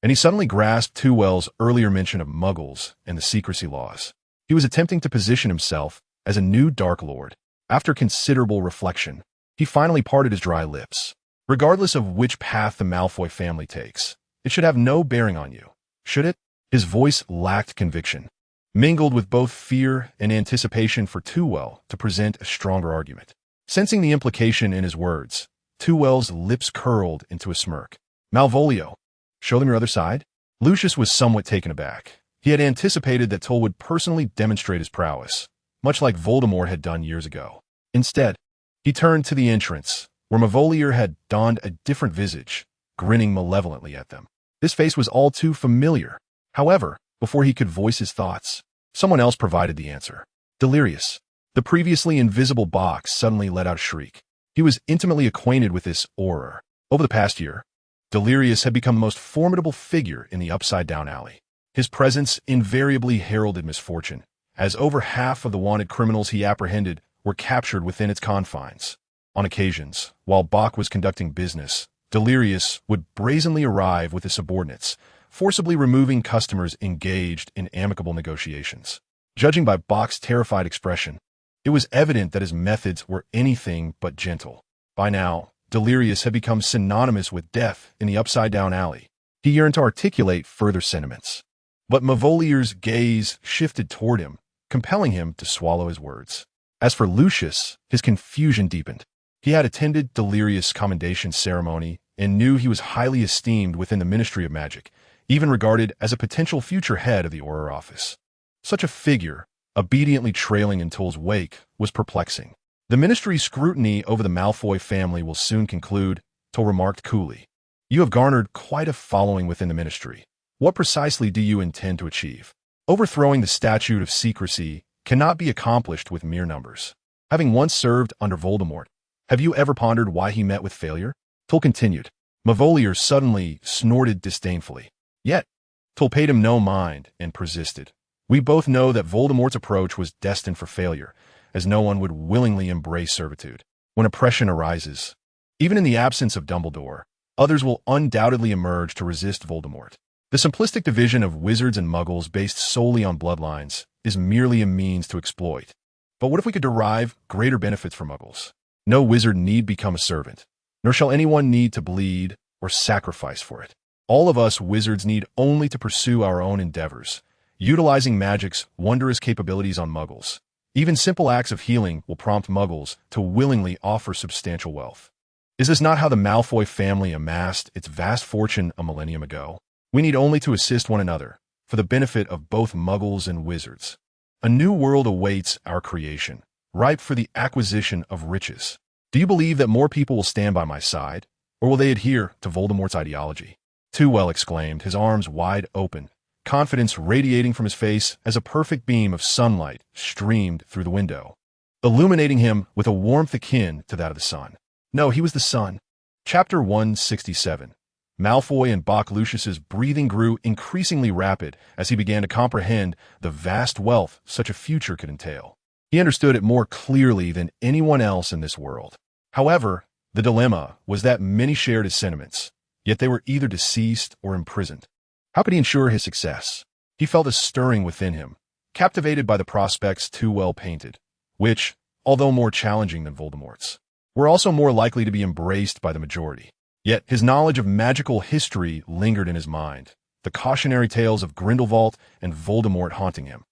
[SPEAKER 1] And he suddenly grasped Tewell's earlier mention of Muggles and the secrecy laws. He was attempting to position himself as a new Dark Lord. After considerable reflection, he finally parted his dry lips. Regardless of which path the Malfoy family takes, it should have no bearing on you, should it? His voice lacked conviction, mingled with both fear and anticipation for Tewell to present a stronger argument. Sensing the implication in his words, Tewell's lips curled into a smirk. Malvolio, show them your other side? Lucius was somewhat taken aback. He had anticipated that Tull would personally demonstrate his prowess, much like Voldemort had done years ago. Instead, he turned to the entrance, where Malvolio had donned a different visage, grinning malevolently at them. This face was all too familiar. However, before he could voice his thoughts, someone else provided the answer. Delirious. The previously invisible box suddenly let out a shriek. He was intimately acquainted with this horror. Over the past year, Delirious had become the most formidable figure in the upside-down alley. His presence invariably heralded misfortune, as over half of the wanted criminals he apprehended were captured within its confines. On occasions, while Bach was conducting business, Delirious would brazenly arrive with his subordinates, forcibly removing customers engaged in amicable negotiations. Judging by Bach's terrified expression, it was evident that his methods were anything but gentle. By now, Delirious had become synonymous with death in the upside-down alley. He yearned to articulate further sentiments. But Malvolio's gaze shifted toward him, compelling him to swallow his words. As for Lucius, his confusion deepened. He had attended Delirious' commendation ceremony and knew he was highly esteemed within the Ministry of Magic, even regarded as a potential future head of the Auror Office. Such a figure, obediently trailing in Tull's wake, was perplexing. The Ministry's scrutiny over the Malfoy family will soon conclude, Tull remarked coolly. You have garnered quite a following within the Ministry. What precisely do you intend to achieve? Overthrowing the statute of secrecy cannot be accomplished with mere numbers. Having once served under Voldemort, have you ever pondered why he met with failure? Tull continued. Malvolio suddenly snorted disdainfully. Yet, Tull paid him no mind and persisted. We both know that Voldemort's approach was destined for failure, as no one would willingly embrace servitude. When oppression arises, even in the absence of Dumbledore, others will undoubtedly emerge to resist Voldemort. The simplistic division of wizards and muggles based solely on bloodlines is merely a means to exploit. But what if we could derive greater benefits from muggles? No wizard need become a servant, nor shall anyone need to bleed or sacrifice for it. All of us wizards need only to pursue our own endeavors, utilizing magic's wondrous capabilities on muggles. Even simple acts of healing will prompt muggles to willingly offer substantial wealth. Is this not how the Malfoy family amassed its vast fortune a millennium ago? We need only to assist one another, for the benefit of both muggles and wizards. A new world awaits our creation, ripe for the acquisition of riches. Do you believe that more people will stand by my side, or will they adhere to Voldemort's ideology? Tewell exclaimed, his arms wide open, confidence radiating from his face as a perfect beam of sunlight streamed through the window, illuminating him with a warmth akin to that of the sun. No, he was the sun. Chapter 167. Malfoy and Bach Lucius's breathing grew increasingly rapid as he began to comprehend the vast wealth such a future could entail. He understood it more clearly than anyone else in this world. However, the dilemma was that many shared his sentiments, yet they were either deceased or imprisoned. How could he ensure his success? He felt a stirring within him, captivated by the prospects Tewell painted, which, although more challenging than Voldemort's, were also more likely to be embraced by the majority. Yet his knowledge of magical history lingered in his mind, the cautionary tales of Grindelwald and Voldemort haunting him.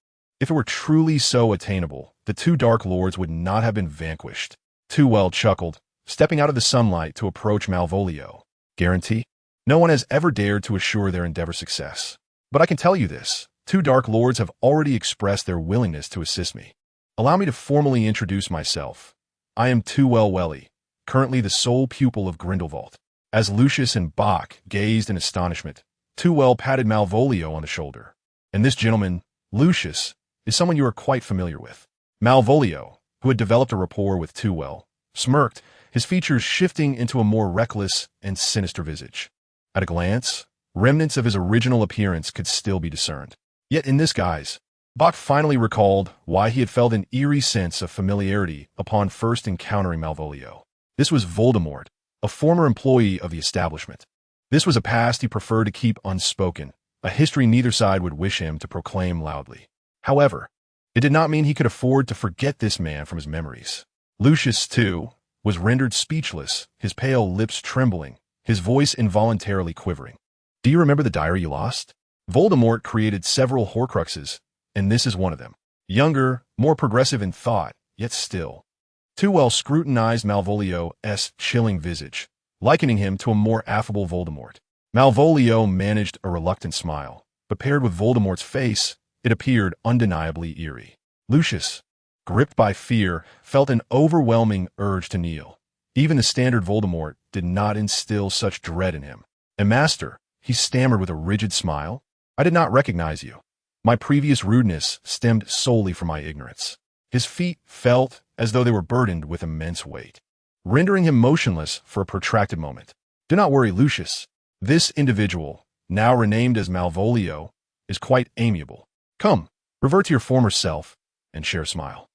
[SPEAKER 1] If it were truly so attainable, the two Dark Lords would not have been vanquished. Tewell chuckled, stepping out of the sunlight to approach Malvolio. Guarantee? No one has ever dared to assure their endeavor success. But I can tell you this, 2 Dark Lords have already expressed their willingness to assist me. Allow me to formally introduce myself. I am Tuwell Welly, currently the sole pupil of Grindelwald. As Lucius and Bach gazed in astonishment, Tuwell patted Malvolio on the shoulder. And this gentleman, Lucius, is someone you are quite familiar with. Malvolio, who had developed a rapport with Tuwell, smirked, his features shifting into a more reckless and sinister visage. At a glance, remnants of his original appearance could still be discerned. Yet in this guise, Bach finally recalled why he had felt an eerie sense of familiarity upon first encountering Malvolio. This was Voldemort, a former employee of the establishment. This was a past he preferred to keep unspoken, a history neither side would wish him to proclaim loudly. However, it did not mean he could afford to forget this man from his memories. Lucius, too, was rendered speechless, his pale lips trembling, his voice involuntarily quivering. Do you remember the diary you lost? Voldemort created several Horcruxes, and this is one of them. Younger, more progressive in thought, yet still. Tuwell scrutinized Malvolio's chilling visage, likening him to a more affable Voldemort. Malvolio managed a reluctant smile, but paired with Voldemort's face, it appeared undeniably eerie. Lucius, gripped by fear, felt an overwhelming urge to kneel. Even the standard Voldemort did not instill such dread in him. And Master, he stammered with a rigid smile, I did not recognize you. My previous rudeness stemmed solely from my ignorance. His feet felt as though they were burdened with immense weight, rendering him motionless for a protracted moment. Do not worry, Lucius. This individual, now renamed as Malvolio, is quite amiable. Come, revert to your former self and share a smile.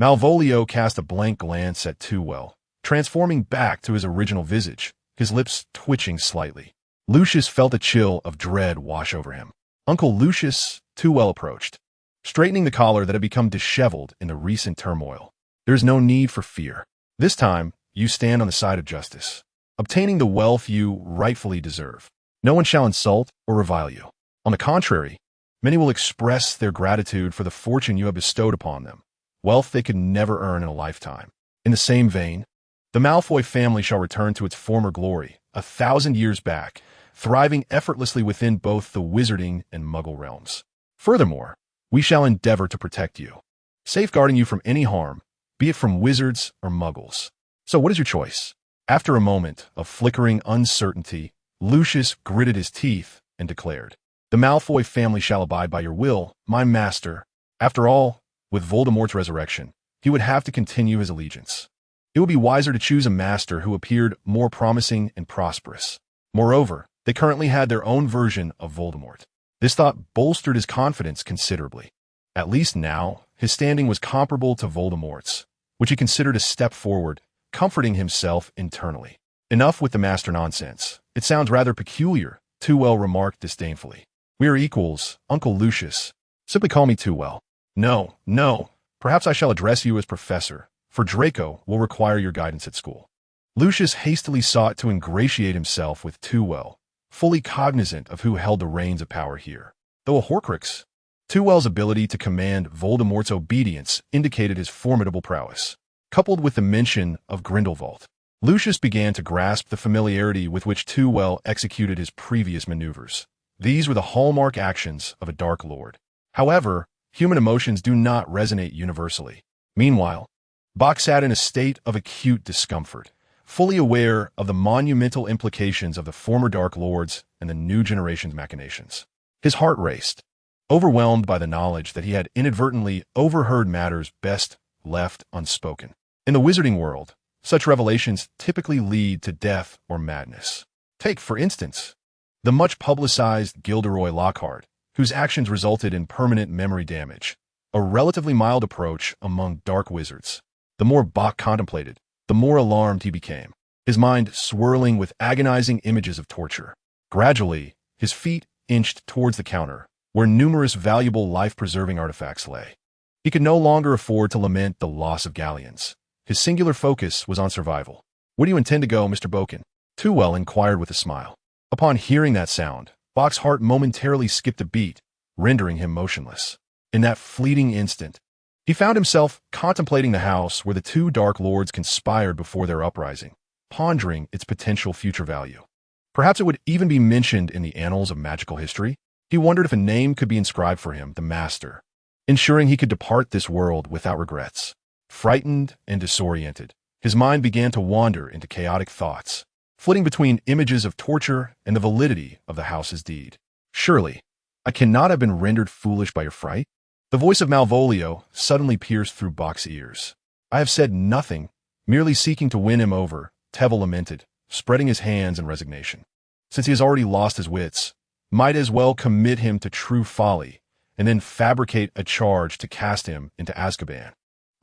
[SPEAKER 1] Malvolio cast a blank glance at Tuwell, transforming back to his original visage, his lips twitching slightly. Lucius felt a chill of dread wash over him. Uncle Lucius, Tuwell approached, straightening the collar that had become disheveled in the recent turmoil. There is no need for fear. This time, you stand on the side of justice, obtaining the wealth you rightfully deserve. No one shall insult or revile you. On the contrary, many will express their gratitude for the fortune you have bestowed upon them, wealth they could never earn in a lifetime. In the same vein, the Malfoy family shall return to its former glory, 1,000 years back, thriving effortlessly within both the wizarding and Muggle realms. Furthermore, we shall endeavor to protect you, safeguarding you from any harm, be it from wizards or Muggles. So what is your choice? After a moment of flickering uncertainty, Lucius gritted his teeth and declared, The Malfoy family shall abide by your will, my master. After all, with Voldemort's resurrection, he would have to continue his allegiance. It would be wiser to choose a master who appeared more promising and prosperous. Moreover, they currently had their own version of Voldemort. This thought bolstered his confidence considerably. At least now, his standing was comparable to Voldemort's, which he considered a step forward, comforting himself internally. Enough with the master nonsense. It sounds rather peculiar, Tuwell remarked disdainfully. We are equals, Uncle Lucius. Simply call me Tuwell. No. Perhaps I shall address you as Professor, for Draco will require your guidance at school. Lucius hastily sought to ingratiate himself with Tuwell, fully cognizant of who held the reins of power here. Though a Horcrux, Tuwell's ability to command Voldemort's obedience indicated his formidable prowess. Coupled with the mention of Grindelwald, Lucius began to grasp the familiarity with which Tuwell executed his previous maneuvers. These were the hallmark actions of a Dark Lord. However, human emotions do not resonate universally. Meanwhile, Bach sat in a state of acute discomfort, fully aware of the monumental implications of the former Dark Lords and the new generation's machinations. His heart raced, overwhelmed by the knowledge that he had inadvertently overheard matters best left unspoken. In the wizarding world, such revelations typically lead to death or madness. Take, for instance, the much-publicized Gilderoy Lockhart, whose actions resulted in permanent memory damage, a relatively mild approach among dark wizards. The more Bach contemplated, the more alarmed he became, his mind swirling with agonizing images of torture. Gradually, his feet inched towards the counter, where numerous valuable life-preserving artifacts lay. He could no longer afford to lament the loss of galleons. His singular focus was on survival. Where do you intend to go, Mr. Boken? Tuwell inquired with a smile. Upon hearing that sound, Bach's heart momentarily skipped a beat, rendering him motionless. In that fleeting instant, he found himself contemplating the house where the 2 Dark Lords conspired before their uprising, pondering its potential future value. Perhaps it would even be mentioned in the annals of magical history. He wondered if a name could be inscribed for him, the Master, ensuring he could depart this world without regrets. Frightened and disoriented, his mind began to wander into chaotic thoughts, flitting between images of torture and the validity of the house's deed. Surely, I cannot have been rendered foolish by your fright? The voice of Malvolio suddenly pierced through Bach's ears. I have said nothing, merely seeking to win him over, Tevel lamented, spreading his hands in resignation. Since he has already lost his wits, might as well commit him to true folly, and then fabricate a charge to cast him into Azkaban,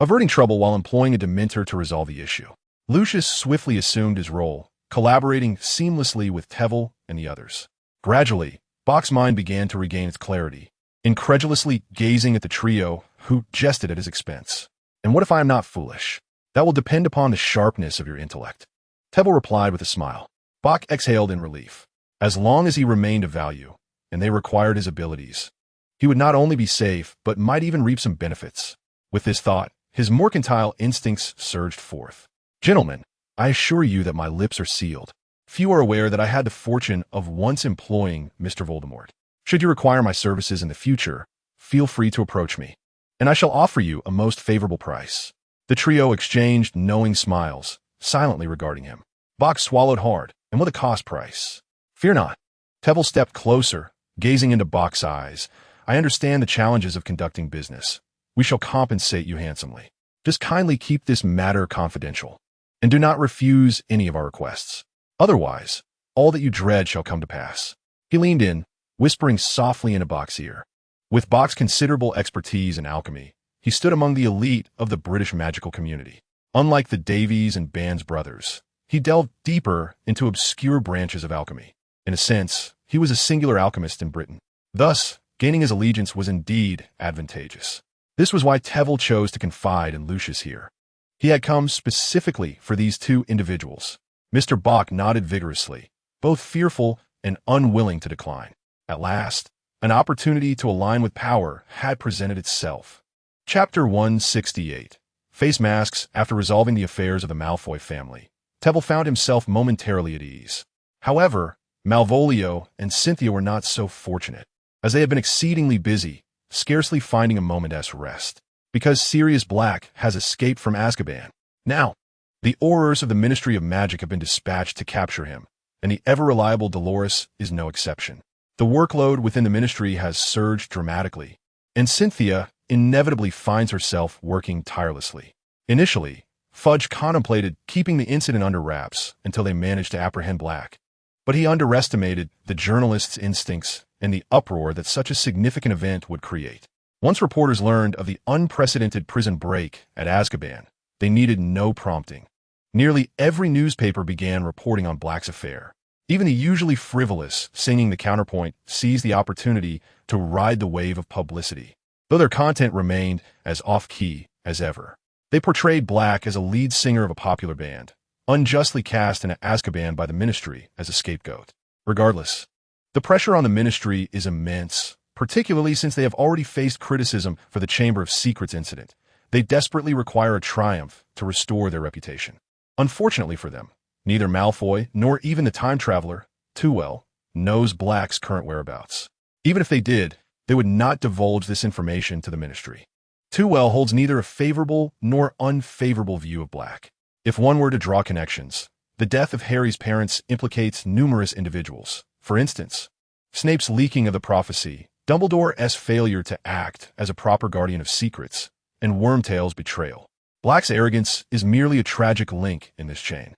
[SPEAKER 1] averting trouble while employing a Dementor to resolve the issue. Lucius swiftly assumed his role, collaborating seamlessly with Tevel and the others. Gradually, Bach's mind began to regain its clarity, incredulously gazing at the trio who jested at his expense. And what if I am not foolish? That will depend upon the sharpness of your intellect. Tevel replied with a smile. Bach exhaled in relief. As long as he remained of value, and they required his abilities, he would not only be safe, but might even reap some benefits. With this thought, his mercantile instincts surged forth. Gentlemen, I assure you that my lips are sealed. Few are aware that I had the fortune of once employing Mr. Voldemort. Should you require my services in the future, feel free to approach me, and I shall offer you a most favorable price. The trio exchanged knowing smiles, silently regarding him. Bach swallowed hard, and with a cost price. Fear not. Tevel stepped closer, gazing into Bach's eyes. I understand the challenges of conducting business. We shall compensate you handsomely. Just kindly keep this matter confidential, and do not refuse any of our requests. Otherwise, all that you dread shall come to pass. He leaned in, whispering softly into Bach's ear. With Bach's considerable expertise in alchemy, he stood among the elite of the British magical community. Unlike the Davies and Bands brothers, he delved deeper into obscure branches of alchemy. In a sense, he was a singular alchemist in Britain. Thus, gaining his allegiance was indeed advantageous. This was why Tevel chose to confide in Lucius here. He had come specifically for these two individuals. Mr. Bach nodded vigorously, both fearful and unwilling to decline. At last, an opportunity to align with power had presented itself. Chapter 168. Face masks. After resolving the affairs of the Malfoy family, Tevel found himself momentarily at ease. However, Malvolio and Cynthia were not so fortunate, as they had been exceedingly busy, scarcely finding a moment's rest, because Sirius Black has escaped from Azkaban. Now, the Aurors of the Ministry of Magic have been dispatched to capture him, and the ever-reliable Dolores is no exception. The workload within the ministry has surged dramatically, and Cynthia inevitably finds herself working tirelessly. Initially, Fudge contemplated keeping the incident under wraps until they managed to apprehend Black, but he underestimated the journalist's instincts and the uproar that such a significant event would create. Once reporters learned of the unprecedented prison break at Azkaban, they needed no prompting. Nearly every newspaper began reporting on Black's affair. Even the usually frivolous Singing the Counterpoint seized the opportunity to ride the wave of publicity, though their content remained as off-key as ever. They portrayed Black as a lead singer of a popular band, unjustly cast into Azkaban by the ministry as a scapegoat. Regardless, the pressure on the ministry is immense, particularly since they have already faced criticism for the Chamber of Secrets incident. They desperately require a triumph to restore their reputation. Unfortunately for them, neither Malfoy nor even the time traveler, Tewell, knows Black's current whereabouts. Even if they did, they would not divulge this information to the ministry. Tewell holds neither a favorable nor unfavorable view of Black. If one were to draw connections, the death of Harry's parents implicates numerous individuals. For instance, Snape's leaking of the prophecy, Dumbledore's failure to act as a proper guardian of secrets, and Wormtail's betrayal. Black's arrogance is merely a tragic link in this chain.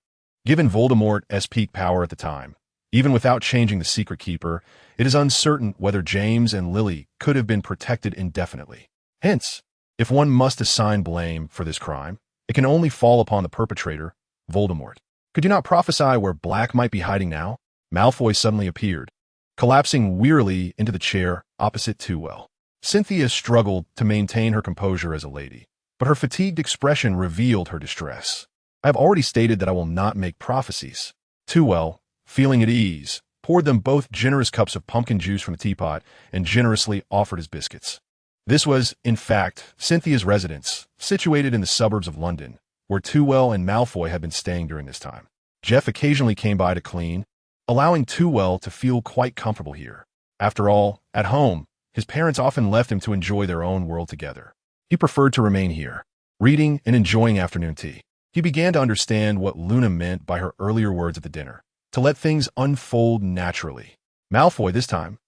[SPEAKER 1] Given Voldemort's peak power at the time, even without changing the Secret Keeper, it is uncertain whether James and Lily could have been protected indefinitely. Hence, if one must assign blame for this crime, it can only fall upon the perpetrator, Voldemort. Could you not prophesy where Black might be hiding now? Malfoy suddenly appeared, collapsing wearily into the chair opposite Tewell. Cynthia struggled to maintain her composure as a lady, but her fatigued expression revealed her distress. I have already stated that I will not make prophecies. Tewell, feeling at ease, poured them both generous cups of pumpkin juice from the teapot and generously offered his biscuits. This was, in fact, Cynthia's residence, situated in the suburbs of London, where Tewell and Malfoy had been staying during this time. Jeff occasionally came by to clean, allowing Tewell to feel quite comfortable here. After all, at home, his parents often left him to enjoy their own world together. He preferred to remain here, reading and enjoying afternoon tea. He began to understand what Luna meant by her earlier words at the dinner, to let things unfold naturally. Malfoy, this time,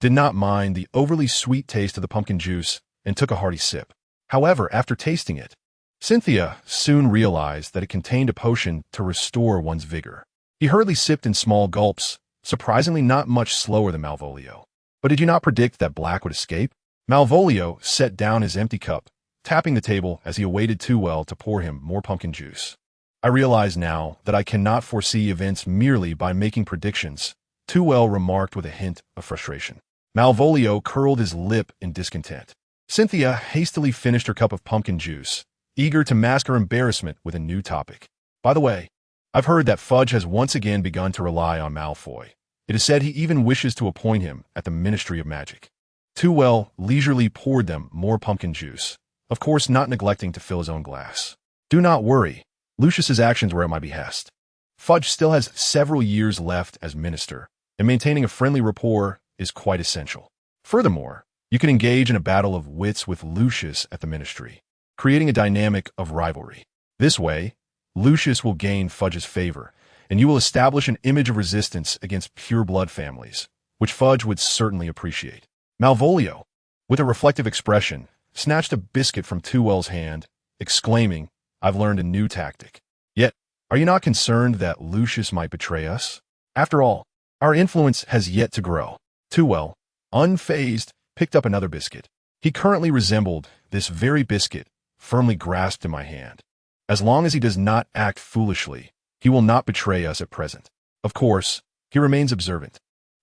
[SPEAKER 1] did not mind the overly sweet taste of the pumpkin juice and took a hearty sip. However, after tasting it, Cynthia soon realized that it contained a potion to restore one's vigor. He hurriedly sipped in small gulps, surprisingly not much slower than Malvolio. But did you not predict that Black would escape? Malvolio set down his empty cup, tapping the table as he awaited Tewell to pour him more pumpkin juice. I realize now that I cannot foresee events merely by making predictions, Tewell remarked with a hint of frustration. Malvolio curled his lip in discontent. Cynthia hastily finished her cup of pumpkin juice, eager to mask her embarrassment with a new topic. By the way, I've heard that Fudge has once again begun to rely on Malfoy. It is said he even wishes to appoint him at the Ministry of Magic. Tewell leisurely poured them more pumpkin juice, of course not neglecting to fill his own glass. Do not worry, Lucius's actions were at my behest. Fudge still has several years left as minister, and maintaining a friendly rapport is quite essential. Furthermore, you can engage in a battle of wits with Lucius at the ministry, creating a dynamic of rivalry. This way, Lucius will gain Fudge's favor, and you will establish an image of resistance against pure-blood families, which Fudge would certainly appreciate. Malvolio, with a reflective expression, snatched a biscuit from Tewell's hand, exclaiming, I've learned a new tactic. Yet, are you not concerned that Lucius might betray us? After all, our influence has yet to grow. Tewell, unfazed, picked up another biscuit. He currently resembled this very biscuit, firmly grasped in my hand. As long as he does not act foolishly, he will not betray us at present. Of course, he remains observant,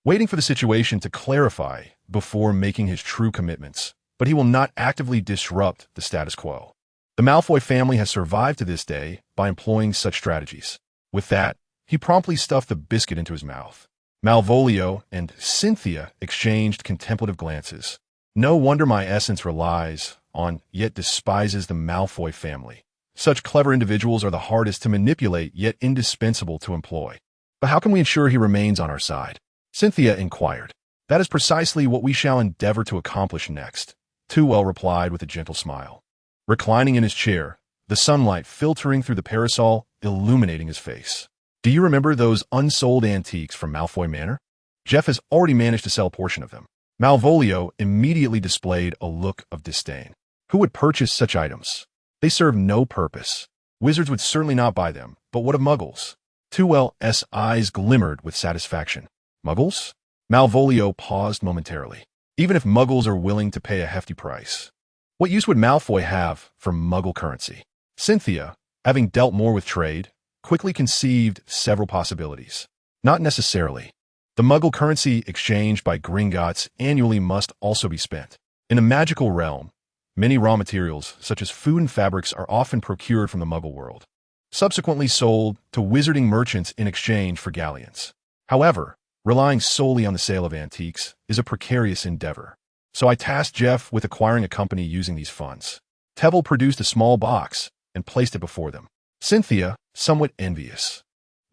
[SPEAKER 1] waiting for the situation to clarify before making his true commitments, but he will not actively disrupt the status quo. The Malfoy family has survived to this day by employing such strategies. With that, he promptly stuffed the biscuit into his mouth. Malvolio and Cynthia exchanged contemplative glances. No wonder my essence relies on, yet despises the Malfoy family. Such clever individuals are the hardest to manipulate, yet indispensable to employ. But how can we ensure he remains on our side? Cynthia inquired. That is precisely what we shall endeavor to accomplish next, Tewell replied with a gentle smile. Reclining in his chair, the sunlight filtering through the parasol, illuminating his face. Do you remember those unsold antiques from Malfoy Manor? Jeff has already managed to sell a portion of them. Malvolio immediately displayed a look of disdain. Who would purchase such items? They serve no purpose. Wizards would certainly not buy them, but what of Muggles? Tewell's eyes glimmered with satisfaction. Muggles? Malvolio paused momentarily. Even if Muggles are willing to pay a hefty price, what use would Malfoy have for Muggle currency? Cynthia, having dealt more with trade, quickly conceived several possibilities. Not necessarily. The Muggle currency exchanged by Gringotts annually must also be spent. In the magical realm, many raw materials, such as food and fabrics, are often procured from the Muggle world, subsequently sold to wizarding merchants in exchange for galleons. However, relying solely on the sale of antiques is a precarious endeavor. So I tasked Jeff with acquiring a company using these funds. Tevil produced a small box and placed it before them. Cynthia, somewhat envious,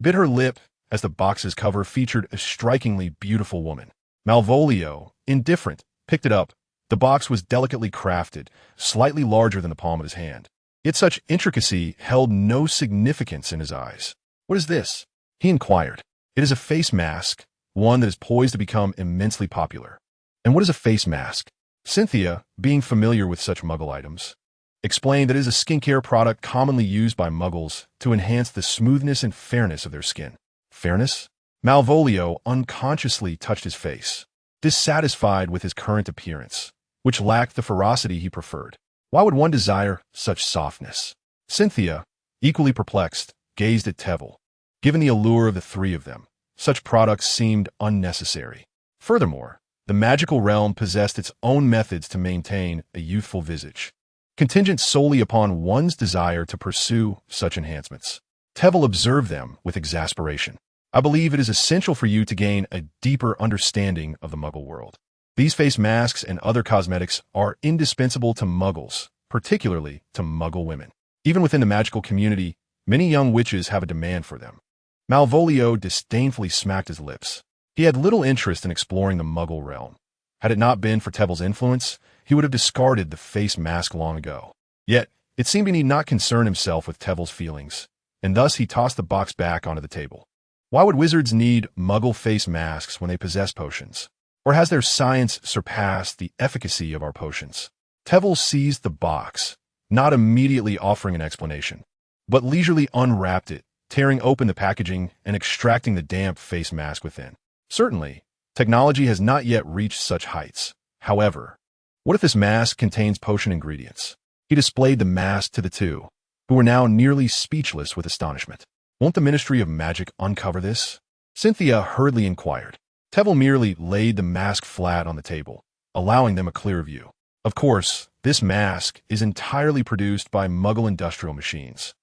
[SPEAKER 1] bit her lip as the box's cover featured a strikingly beautiful woman. Malvolio, indifferent, picked it up. The box was delicately crafted, slightly larger than the palm of his hand. Yet such intricacy held no significance in his eyes. What is this? He inquired. It is a face mask, one that is poised to become immensely popular. And what is a face mask? Cynthia, being familiar with such Muggle items, explained that it is a skincare product commonly used by Muggles to enhance the smoothness and fairness of their skin. Fairness? Malvolio unconsciously touched his face, dissatisfied with his current appearance, which lacked the ferocity he preferred. Why would one desire such softness? Cynthia, equally perplexed, gazed at Tevil. Given the allure of the three of them, such products seemed unnecessary. Furthermore, the magical realm possessed its own methods to maintain a youthful visage, contingent solely upon one's desire to pursue such enhancements. Tevil observed them with exasperation. I believe it is essential for you to gain a deeper understanding of the Muggle world. These face masks and other cosmetics are indispensable to Muggles, particularly to Muggle women. Even within the magical community, many young witches have a demand for them. Malvolio disdainfully smacked his lips. He had little interest in exploring the Muggle realm. Had it not been for Teville's influence, he would have discarded the face mask long ago. Yet, it seemed he need not concern himself with Teville's feelings, and thus he tossed the box back onto the table. Why would wizards need Muggle face masks when they possess potions? Or has their science surpassed the efficacy of our potions? Teville seized the box, not immediately offering an explanation, but leisurely unwrapped it, tearing open the packaging and extracting the damp face mask within. Certainly, technology has not yet reached such heights. However, what if this mask contains potion ingredients? He displayed the mask to the two, who were now nearly speechless with astonishment. Won't the Ministry of Magic uncover this? Cynthia hurriedly inquired. Teville merely laid the mask flat on the table, allowing them a clear view. Of course, this mask is entirely produced by Muggle industrial machines,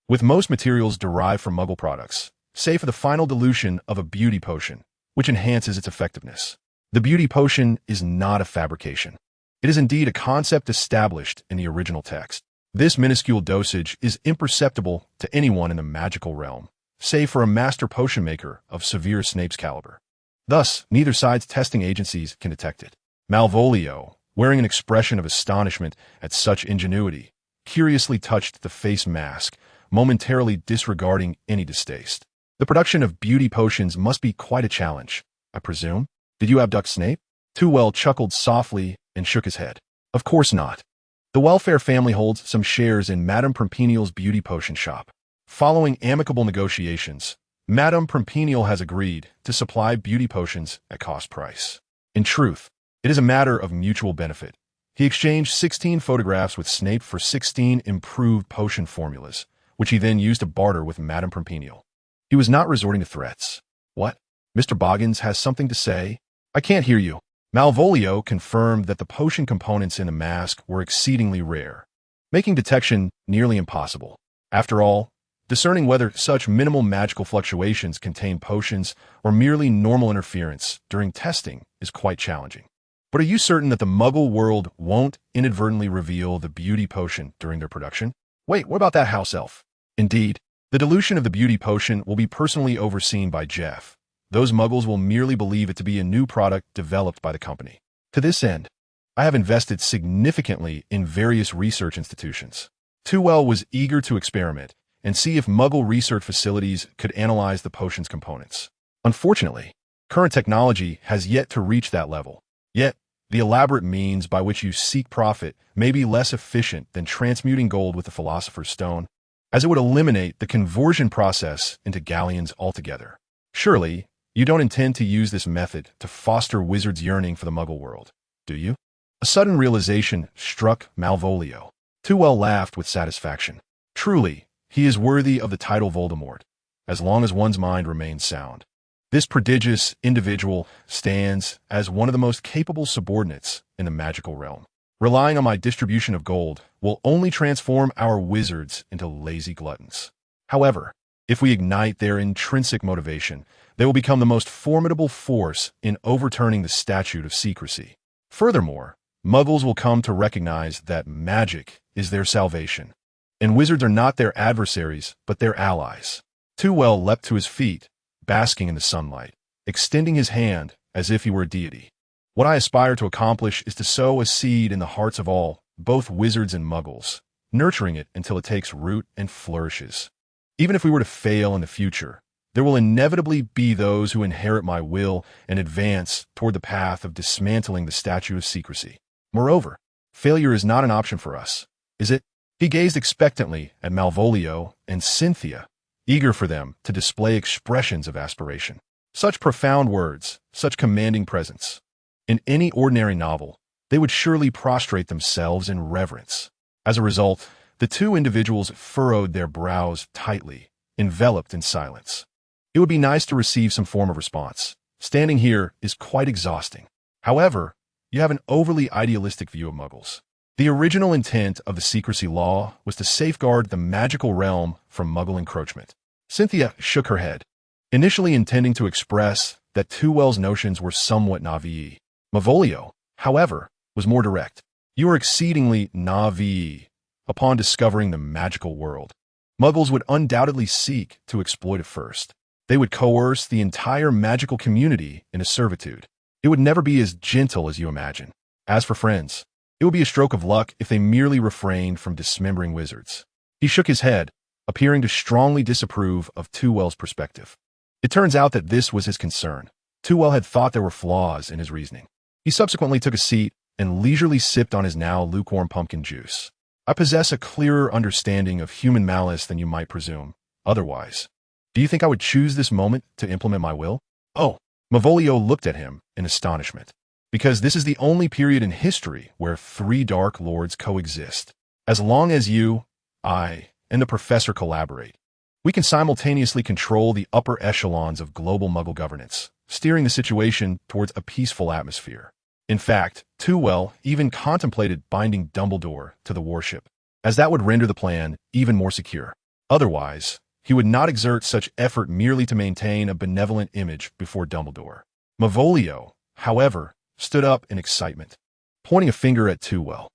[SPEAKER 1] with most materials derived from Muggle products, save for the final dilution of a beauty potion, which enhances its effectiveness. The beauty potion is not a fabrication. It is indeed a concept established in the original text. This minuscule dosage is imperceptible to anyone in the magical realm, save for a master potion maker of Severus Snape's caliber. Thus, neither side's testing agencies can detect it. Malvolio, wearing an expression of astonishment at such ingenuity, curiously touched the face mask, momentarily disregarding any distaste. The production of beauty potions must be quite a challenge, I presume. Did you abduct Snape? Tewell chuckled softly and shook his head. Of course not. The Welfare family holds some shares in Madame Prempenial's beauty potion shop. Following amicable negotiations, Madame Prempenial has agreed to supply beauty potions at cost price. In truth, it is a matter of mutual benefit. He exchanged 16 photographs with Snape for 16 improved potion formulas, which he then used to barter with Madame Prempenial. He was not resorting to threats. What? Mr. Boggins has something to say? I can't hear you. Malvolio confirmed that the potion components in the mask were exceedingly rare, making detection nearly impossible. After all, discerning whether such minimal magical fluctuations contain potions or merely normal interference during testing is quite challenging. But are you certain that the Muggle world won't inadvertently reveal the beauty potion during their production? Wait, what about that house elf? Indeed, the dilution of the beauty potion will be personally overseen by Jeff. Those Muggles will merely believe it to be a new product developed by the company. To this end, I have invested significantly in various research institutions. Tewell was eager to experiment and see if Muggle research facilities could analyze the potion's components. Unfortunately, current technology has yet to reach that level. Yet, the elaborate means by which you seek profit may be less efficient than transmuting gold with the Philosopher's Stone, as it would eliminate the conversion process into galleons altogether. Surely, you don't intend to use this method to foster wizards' yearning for the Muggle world, do you? A sudden realization struck Malvolio. Tewell laughed with satisfaction. Truly, he is worthy of the title Voldemort, as long as one's mind remains sound. This prodigious individual stands as one of the most capable subordinates in the magical realm. Relying on my distribution of gold will only transform our wizards into lazy gluttons. However, if we ignite their intrinsic motivation, they will become the most formidable force in overturning the statute of secrecy. Furthermore, Muggles will come to recognize that magic is their salvation, and wizards are not their adversaries, but their allies. Tewell leapt to his feet, basking in the sunlight, extending his hand as if he were a deity. What I aspire to accomplish is to sow a seed in the hearts of all, both wizards and Muggles, nurturing it until it takes root and flourishes. Even if we were to fail in the future, there will inevitably be those who inherit my will and advance toward the path of dismantling the statute of secrecy. Moreover, failure is not an option for us, is it? He gazed expectantly at Malvolio and Cynthia, eager for them to display expressions of aspiration. Such profound words, such commanding presence. In any ordinary novel, they would surely prostrate themselves in reverence. As a result, the two individuals furrowed their brows tightly, enveloped in silence. It would be nice to receive some form of response. Standing here is quite exhausting. However, you have an overly idealistic view of Muggles. The original intent of the secrecy law was to safeguard the magical realm from Muggle encroachment. Cynthia shook her head, initially intending to express that Tewell's notions were somewhat naive. Malvolio, however, was more direct. You are exceedingly naive upon discovering the magical world. Muggles would undoubtedly seek to exploit it first. They would coerce the entire magical community into servitude. It would never be as gentle as you imagine. As for friends, it would be a stroke of luck if they merely refrained from dismembering wizards. He shook his head, appearing to strongly disapprove of Tewell's perspective. It turns out that this was his concern. Tewell had thought there were flaws in his reasoning. He subsequently took a seat and leisurely sipped on his now lukewarm pumpkin juice. I possess a clearer understanding of human malice than you might presume. Otherwise, do you think I would choose this moment to implement my will? Oh, Malvolio looked at him in astonishment. Because this is the only period in history where 3 Dark Lords coexist. As long as you, I, and the Professor collaborate, we can simultaneously control the upper echelons of global Muggle governance, steering the situation towards a peaceful atmosphere. In fact, Tewell even contemplated binding Dumbledore to the warship, as that would render the plan even more secure. Otherwise, he would not exert such effort merely to maintain a benevolent image before Dumbledore. Malvolio, however, stood up in excitement, pointing a finger at Tewell.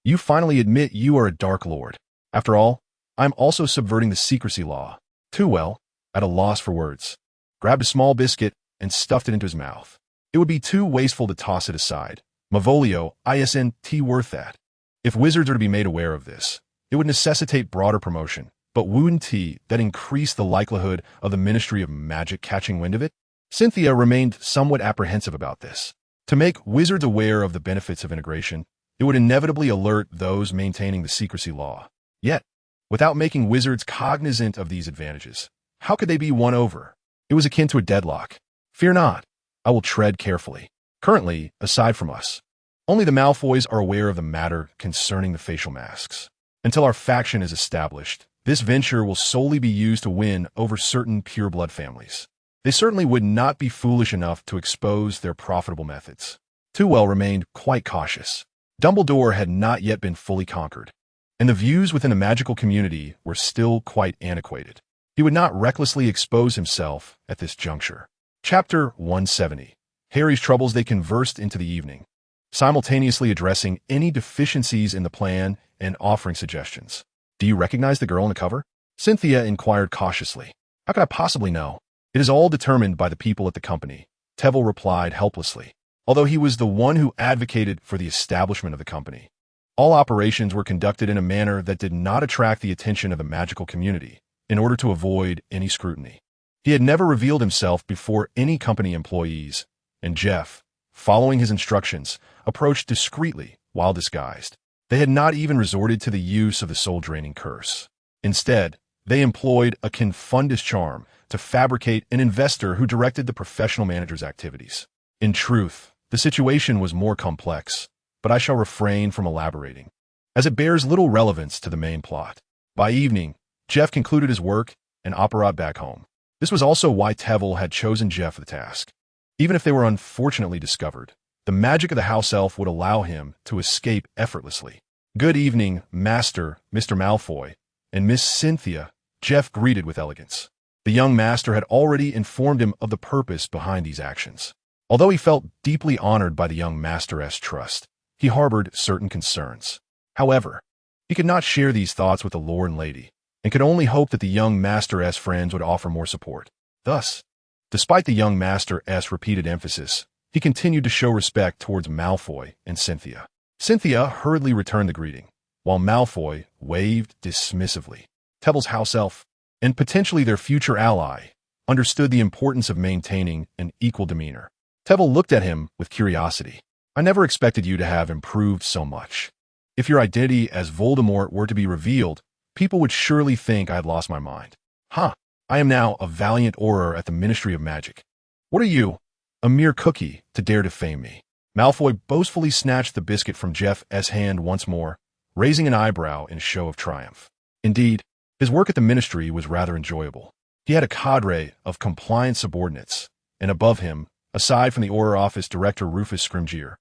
[SPEAKER 1] You finally admit you are a Dark Lord. After all, I'm also subverting the secrecy law. Tewell, at a loss for words, grabbed a small biscuit and stuffed it into his mouth. It would be too wasteful to toss it aside. Malvolio, isn't worth that. If wizards are to be made aware of this, it would necessitate broader promotion, but wouldn't that increase the likelihood of the Ministry of Magic catching wind of it? Cynthia remained somewhat apprehensive about this. To make wizards aware of the benefits of integration, it would inevitably alert those maintaining the secrecy law. Yet, without making wizards cognizant of these advantages, how could they be won over? It was akin to a deadlock. Fear not, I will tread carefully. Currently, aside from us, only the Malfoys are aware of the matter concerning the facial masks. Until our faction is established, this venture will solely be used to win over certain pureblood families. They certainly would not be foolish enough to expose their profitable methods. Tewell remained quite cautious. Dumbledore had not yet been fully conquered, and the views within the magical community were still quite antiquated. He would not recklessly expose himself at this juncture. Chapter 170. Harry's troubles. They conversed into the evening, simultaneously addressing any deficiencies in the plan and offering suggestions. Do you recognize the girl on the cover? Cynthia inquired cautiously. How could I possibly know? It is all determined by the people at the company, Tevil replied helplessly, although he was the one who advocated for the establishment of the company. All operations were conducted in a manner that did not attract the attention of the magical community, in order to avoid any scrutiny. He had never revealed himself before any company employees, and Jeff, following his instructions, approached discreetly while disguised. They had not even resorted to the use of the soul-draining curse. Instead, they employed a confundus charm to fabricate an investor who directed the professional manager's activities. In truth, the situation was more complex, but I shall refrain from elaborating, as it bears little relevance to the main plot. By evening, Jeff concluded his work and operated back home. This was also why Tevil had chosen Jeff for the task. Even if they were unfortunately discovered, the magic of the house elf would allow him to escape effortlessly. Good evening, Master, Mr. Malfoy, and Miss Cynthia, Jeff greeted with elegance. The young master had already informed him of the purpose behind these actions. Although he felt deeply honored by the young master's trust, he harbored certain concerns. However, he could not share these thoughts with the lord and lady, and could only hope that the young master's friends would offer more support. Thus, despite the young master's repeated emphasis, he continued to show respect towards Malfoy and Cynthia. Cynthia hurriedly returned the greeting, while Malfoy waved dismissively. Tevil's house elf, and potentially their future ally, understood the importance of maintaining an equal demeanor. Tevil looked at him with curiosity. I never expected you to have improved so much. If your identity as Voldemort were to be revealed, people would surely think I had lost my mind. I am now a valiant Auror at the Ministry of Magic. What are you, a mere cookie, to dare defame me? Malfoy boastfully snatched the biscuit from Jeff's hand once more, raising an eyebrow in a show of triumph. Indeed, his work at the Ministry was rather enjoyable. He had a cadre of compliant subordinates, and above him, aside from the Auror Office Director Rufus Scrimgeour,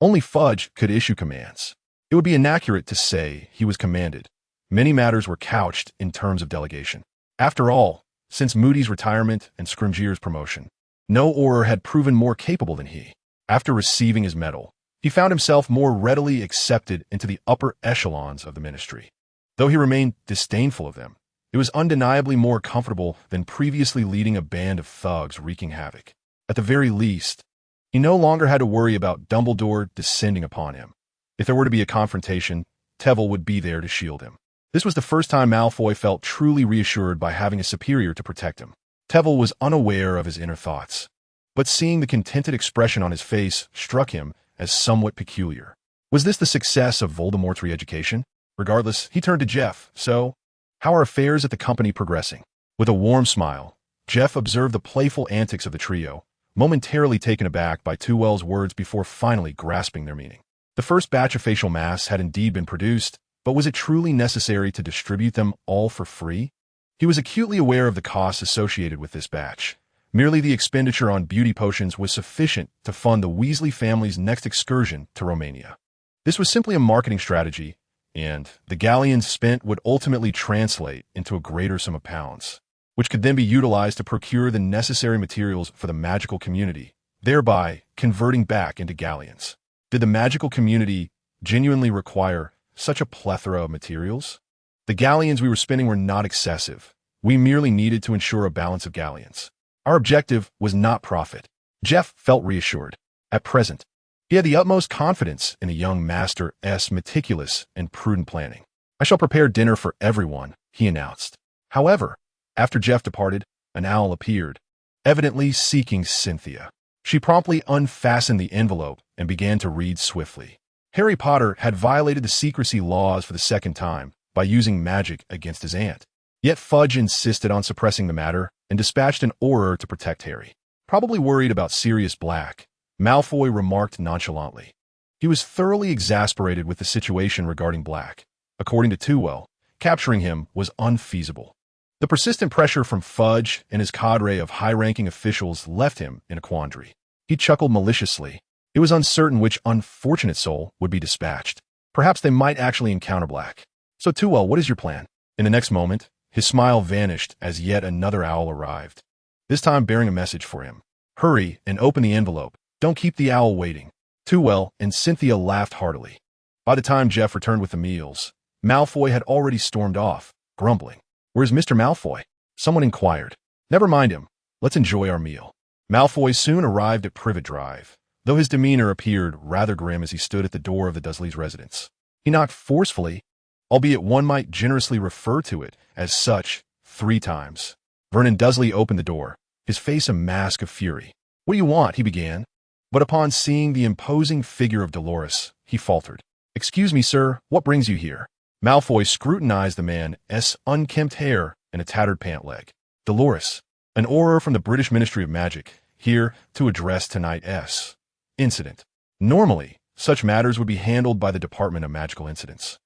[SPEAKER 1] only Fudge could issue commands. It would be inaccurate to say he was commanded. Many matters were couched in terms of delegation. After all, since Moody's retirement and Scrimgeour's promotion, no Auror had proven more capable than he. After receiving his medal, he found himself more readily accepted into the upper echelons of the Ministry. Though he remained disdainful of them, It was undeniably more comfortable than previously leading a band of thugs wreaking havoc. At the very least, he no longer had to worry about Dumbledore descending upon him. If there were to be a confrontation, Tevel would be there to shield him. This was the first time Malfoy felt truly reassured by having a superior to protect him. Tevel was unaware of his inner thoughts, but seeing the contented expression on his face struck him as somewhat peculiar. Was this the success of Voldemort's re-education? Regardless, he turned to Jeff. So, how are affairs at the company progressing? With a warm smile, Jeff observed the playful antics of the trio, momentarily taken aback by Tewell's words before finally grasping their meaning. The first batch of facial masks had indeed been produced, but was it truly necessary to distribute them all for free? He was acutely aware of the costs associated with this batch. Merely the expenditure on beauty potions was sufficient to fund the Weasley family's next excursion to Romania. This was simply a marketing strategy, and the galleons spent would ultimately translate into a greater sum of pounds, which could then be utilized to procure the necessary materials for the magical community, thereby converting back into galleons. Did the magical community genuinely require such a plethora of materials? The galleons we were spending were not excessive. We merely needed to ensure a balance of galleons. Our objective was not profit. Jeff felt reassured. At present, he had the utmost confidence in the young master's meticulous and prudent planning. I shall prepare dinner for everyone, he announced. However, after Jeff departed, an owl appeared, evidently seeking Cynthia. She promptly unfastened the envelope and began to read swiftly. Harry Potter had violated the secrecy laws for the second time by using magic against his aunt. Yet Fudge insisted on suppressing the matter and dispatched an Auror to protect Harry. Probably worried about Sirius Black, Malfoy remarked nonchalantly. He was thoroughly exasperated with the situation regarding Black. According to Tewell, capturing him was unfeasible. The persistent pressure from Fudge and his cadre of high-ranking officials left him in a quandary. He chuckled maliciously. It was uncertain which unfortunate soul would be dispatched. Perhaps they might actually encounter Black. So Tewell, what is your plan? In the next moment, his smile vanished as yet another owl arrived, this time bearing a message for him. Hurry and open the envelope. Don't keep the owl waiting. Tewell and Cynthia laughed heartily. By the time Jeff returned with the meals, Malfoy had already stormed off, grumbling. Where's Mr. Malfoy? Someone inquired. Never mind him. Let's enjoy our meal. Malfoy soon arrived at Privet Drive, though his demeanor appeared rather grim as he stood at the door of the Dursleys' residence. He knocked forcefully, albeit one might generously refer to it as such, 3 times. Vernon Dursley opened the door, his face a mask of fury. What do you want? He began. But upon seeing the imposing figure of Dolores, he faltered. Excuse me, sir, what brings you here? Malfoy scrutinized the man's unkempt hair and a tattered pant leg. Dolores, an Auror from the British Ministry of Magic, here to address tonight's incident. Normally, such matters would be handled by the Department of Magical Incidents.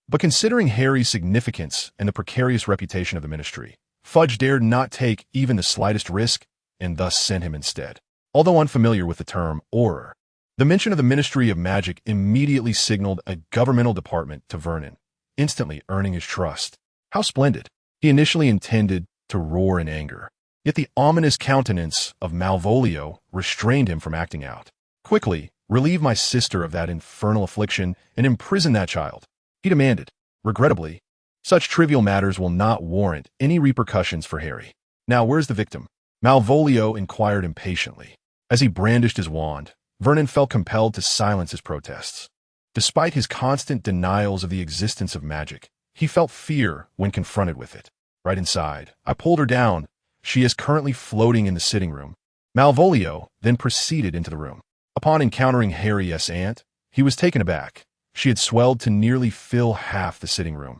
[SPEAKER 1] But considering Harry's significance and the precarious reputation of the Ministry, Fudge dared not take even the slightest risk and thus sent him instead. Although unfamiliar with the term Auror, the mention of the Ministry of Magic immediately signaled a governmental department to Vernon, instantly earning his trust. How splendid! He initially intended to roar in anger, yet the ominous countenance of Malvolio restrained him from acting out. Quickly, relieve my sister of that infernal affliction and imprison that child, he demanded. Regrettably, such trivial matters will not warrant any repercussions for Harry. Now, where's the victim? Malvolio inquired impatiently. As he brandished his wand, Vernon felt compelled to silence his protests. Despite his constant denials of the existence of magic, he felt fear when confronted with it. Right inside, I pulled her down. She is currently floating in the sitting room. Malvolio then proceeded into the room. Upon encountering Harry's aunt, he was taken aback. She had swelled to nearly fill half the sitting room.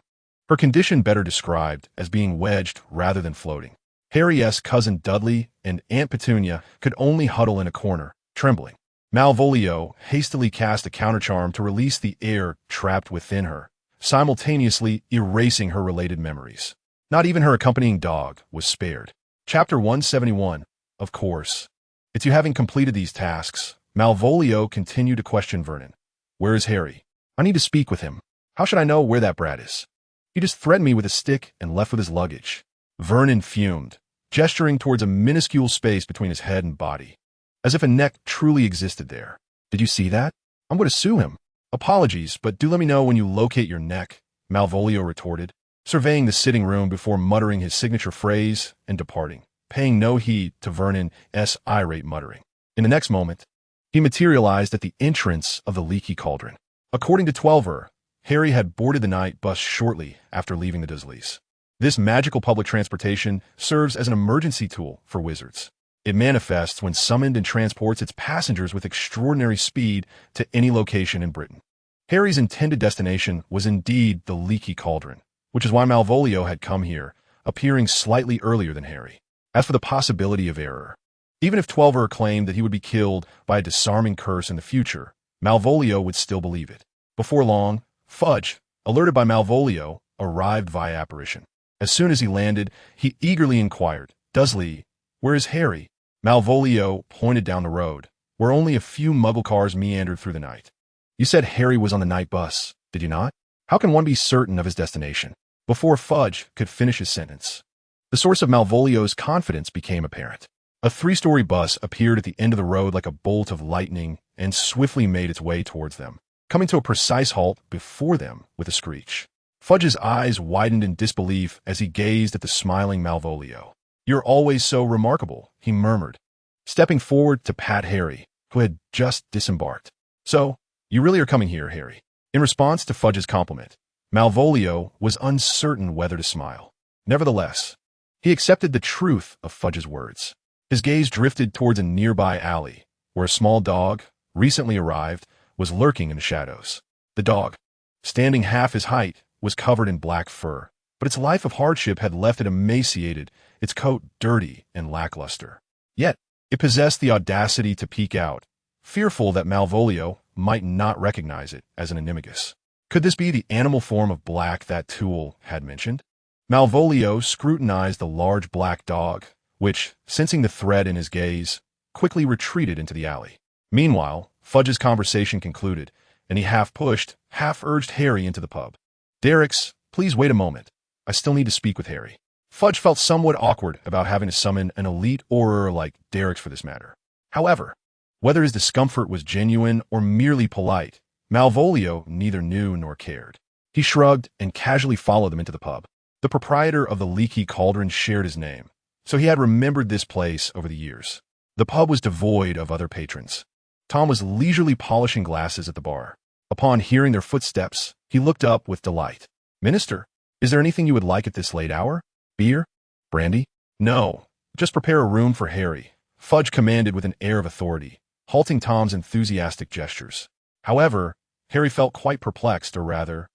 [SPEAKER 1] Her condition better described as being wedged rather than floating. Harry's cousin Dudley and Aunt Petunia could only huddle in a corner, trembling. Malvolio hastily cast a countercharm to release the air trapped within her, simultaneously erasing her related memories. Not even her accompanying dog was spared. Chapter 171. Of course. It's you having completed these tasks. Malvolio continued to question Vernon. Where is Harry? I need to speak with him. How should I know where that brat is? He just threatened me with a stick and left with his luggage. Vernon fumed, gesturing towards a minuscule space between his head and body, as if a neck truly existed there. Did you see that? I'm going to sue him. Apologies, but do let me know when you locate your neck, Malvolio retorted. surveying the sitting room before muttering his signature phrase and departing, paying no heed to Vernon's irate muttering. In the next moment, he materialized at the entrance of the leaky cauldron. According to Twelver, Harry had boarded the night bus shortly after leaving the Dursleys. This magical public transportation serves as an emergency tool for wizards. It manifests when summoned and transports its passengers with extraordinary speed to any location in Britain. Harry's intended destination was indeed the leaky cauldron, which is why Malvolio had come here, appearing slightly earlier than Harry. As for the possibility of error, even if Twelver claimed that he would be killed by a disarming curse in the future, Malvolio would still believe it. Before long, Fudge, alerted by Malvolio, arrived via apparition. As soon as he landed, he eagerly inquired, "Dursley, where is Harry?" Malvolio pointed down the road, where only a few Muggle cars meandered through the night. "You said Harry was on the night bus, did you not? How can one be certain of his destination?" Before Fudge could finish his sentence, the source of Malvolio's confidence became apparent. A three-story bus appeared at the end of the road like a bolt of lightning and swiftly made its way towards them, coming to a precise halt before them with a screech. Fudge's eyes widened in disbelief as he gazed at the smiling Malvolio. "You're always so remarkable," he murmured, stepping forward to pat Harry, who had just disembarked. "So, you really are coming here, Harry?" In response to Fudge's compliment, Malvolio was uncertain whether to smile. Nevertheless, he accepted the truth of Fudge's words. His gaze drifted towards a nearby alley, where a small dog, recently arrived, was lurking in the shadows. The dog, standing half his height, was covered in black fur, but its life of hardship had left it emaciated, its coat dirty and lackluster. Yet, it possessed the audacity to peek out, fearful that Malvolio might not recognize it as an animagus. Could this be the animal form of black that Toole had mentioned? Malvolio scrutinized the large black dog, which, sensing the threat in his gaze, quickly retreated into the alley. Meanwhile, Fudge's conversation concluded, and he half-pushed, half-urged Harry into the pub. "Derricks, please wait a moment. I still need to speak with Harry." Fudge felt somewhat awkward about having to summon an elite orator like Derricks for this matter. However, whether his discomfort was genuine or merely polite, Malvolio neither knew nor cared. He shrugged and casually followed them into the pub. The proprietor of the leaky cauldron shared his name, so he had remembered this place over the years. The pub was devoid of other patrons. Tom was leisurely polishing glasses at the bar. Upon hearing their footsteps, he looked up with delight. "Minister, is there anything you would like at this late hour? Beer? Brandy?" "No, just prepare a room for Harry," Fudge commanded with an air of authority, halting Tom's enthusiastic gestures. However, Harry felt quite perplexed, or rather,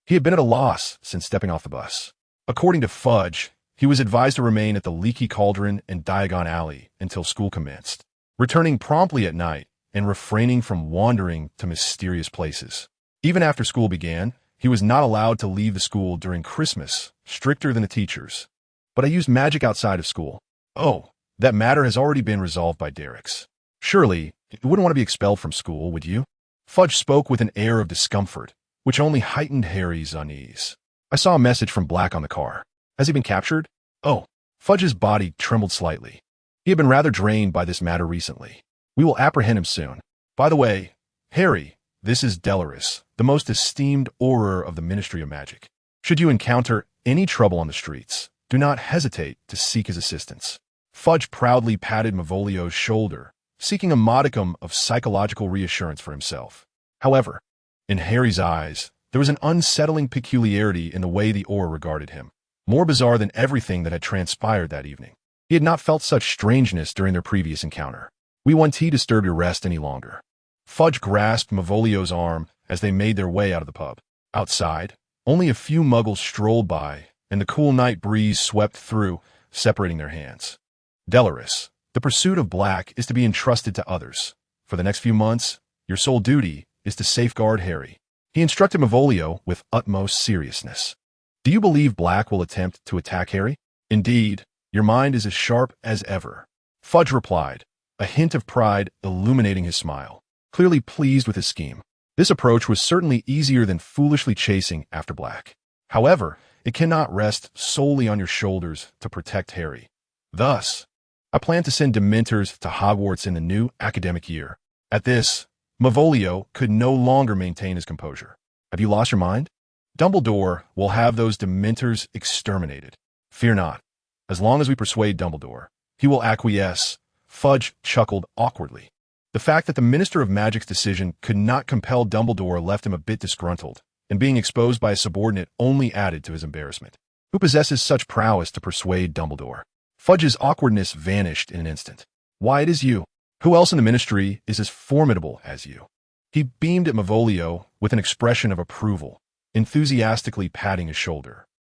[SPEAKER 1] he had been at a loss since stepping off the bus. According to Fudge, he was advised to remain at the leaky cauldron and Diagon Alley until school commenced, returning promptly at night and refraining from wandering to mysterious places. Even after school began, he was not allowed to leave the school during Christmas, stricter than the teachers. "But I used magic outside of school." "Oh, that matter has already been resolved by Derricks. Surely, you wouldn't want to be expelled from school, would you?" Fudge spoke with an air of discomfort, which only heightened Harry's unease. "I saw a message from Black on the car. Has he been captured?" "Oh." Fudge's body trembled slightly. He had been rather drained by this matter recently. "We will apprehend him soon. By the way, Harry, this is Delores, the most esteemed orator of the Ministry of Magic. Should you encounter any trouble on the streets, do not hesitate to seek his assistance." Fudge proudly patted Malvolio's shoulder, seeking a modicum of psychological reassurance for himself. However, in Harry's eyes, there was an unsettling peculiarity in the way the orator regarded him, more bizarre than everything that had transpired that evening. He had not felt such strangeness during their previous encounter. "We won't disturb your rest any longer." Fudge grasped Malvolio's arm as they made their way out of the pub. Outside, only a few Muggles strolled by, and the cool night breeze swept through, separating their hands. "Delores, the pursuit of Black is to be entrusted to others. For the next few months, your sole duty is to safeguard Harry," he instructed Malvolio with utmost seriousness. "Do you believe Black will attempt to attack Harry?" "Indeed, your mind is as sharp as ever," Fudge replied, a hint of pride illuminating his smile, clearly pleased with his scheme. This approach was certainly easier than foolishly chasing after Black. However, it cannot rest solely on your shoulders to protect Harry. Thus, I plan to send Dementors to Hogwarts in the new academic year. At this, Malvolio could no longer maintain his composure. "Have you lost your mind?" Dumbledore will have those Dementors exterminated. Fear not. As long as we persuade Dumbledore, he will acquiesce. Fudge chuckled awkwardly. The fact that the Minister of Magic's decision could not compel Dumbledore left him a bit disgruntled, and being exposed by a subordinate only added to his embarrassment. Who possesses such prowess to persuade Dumbledore? Fudge's awkwardness vanished in an instant. Why, it is you. Who else in the Ministry is as formidable as you? He beamed at Malvolio with an expression of approval, enthusiastically patting his shoulder.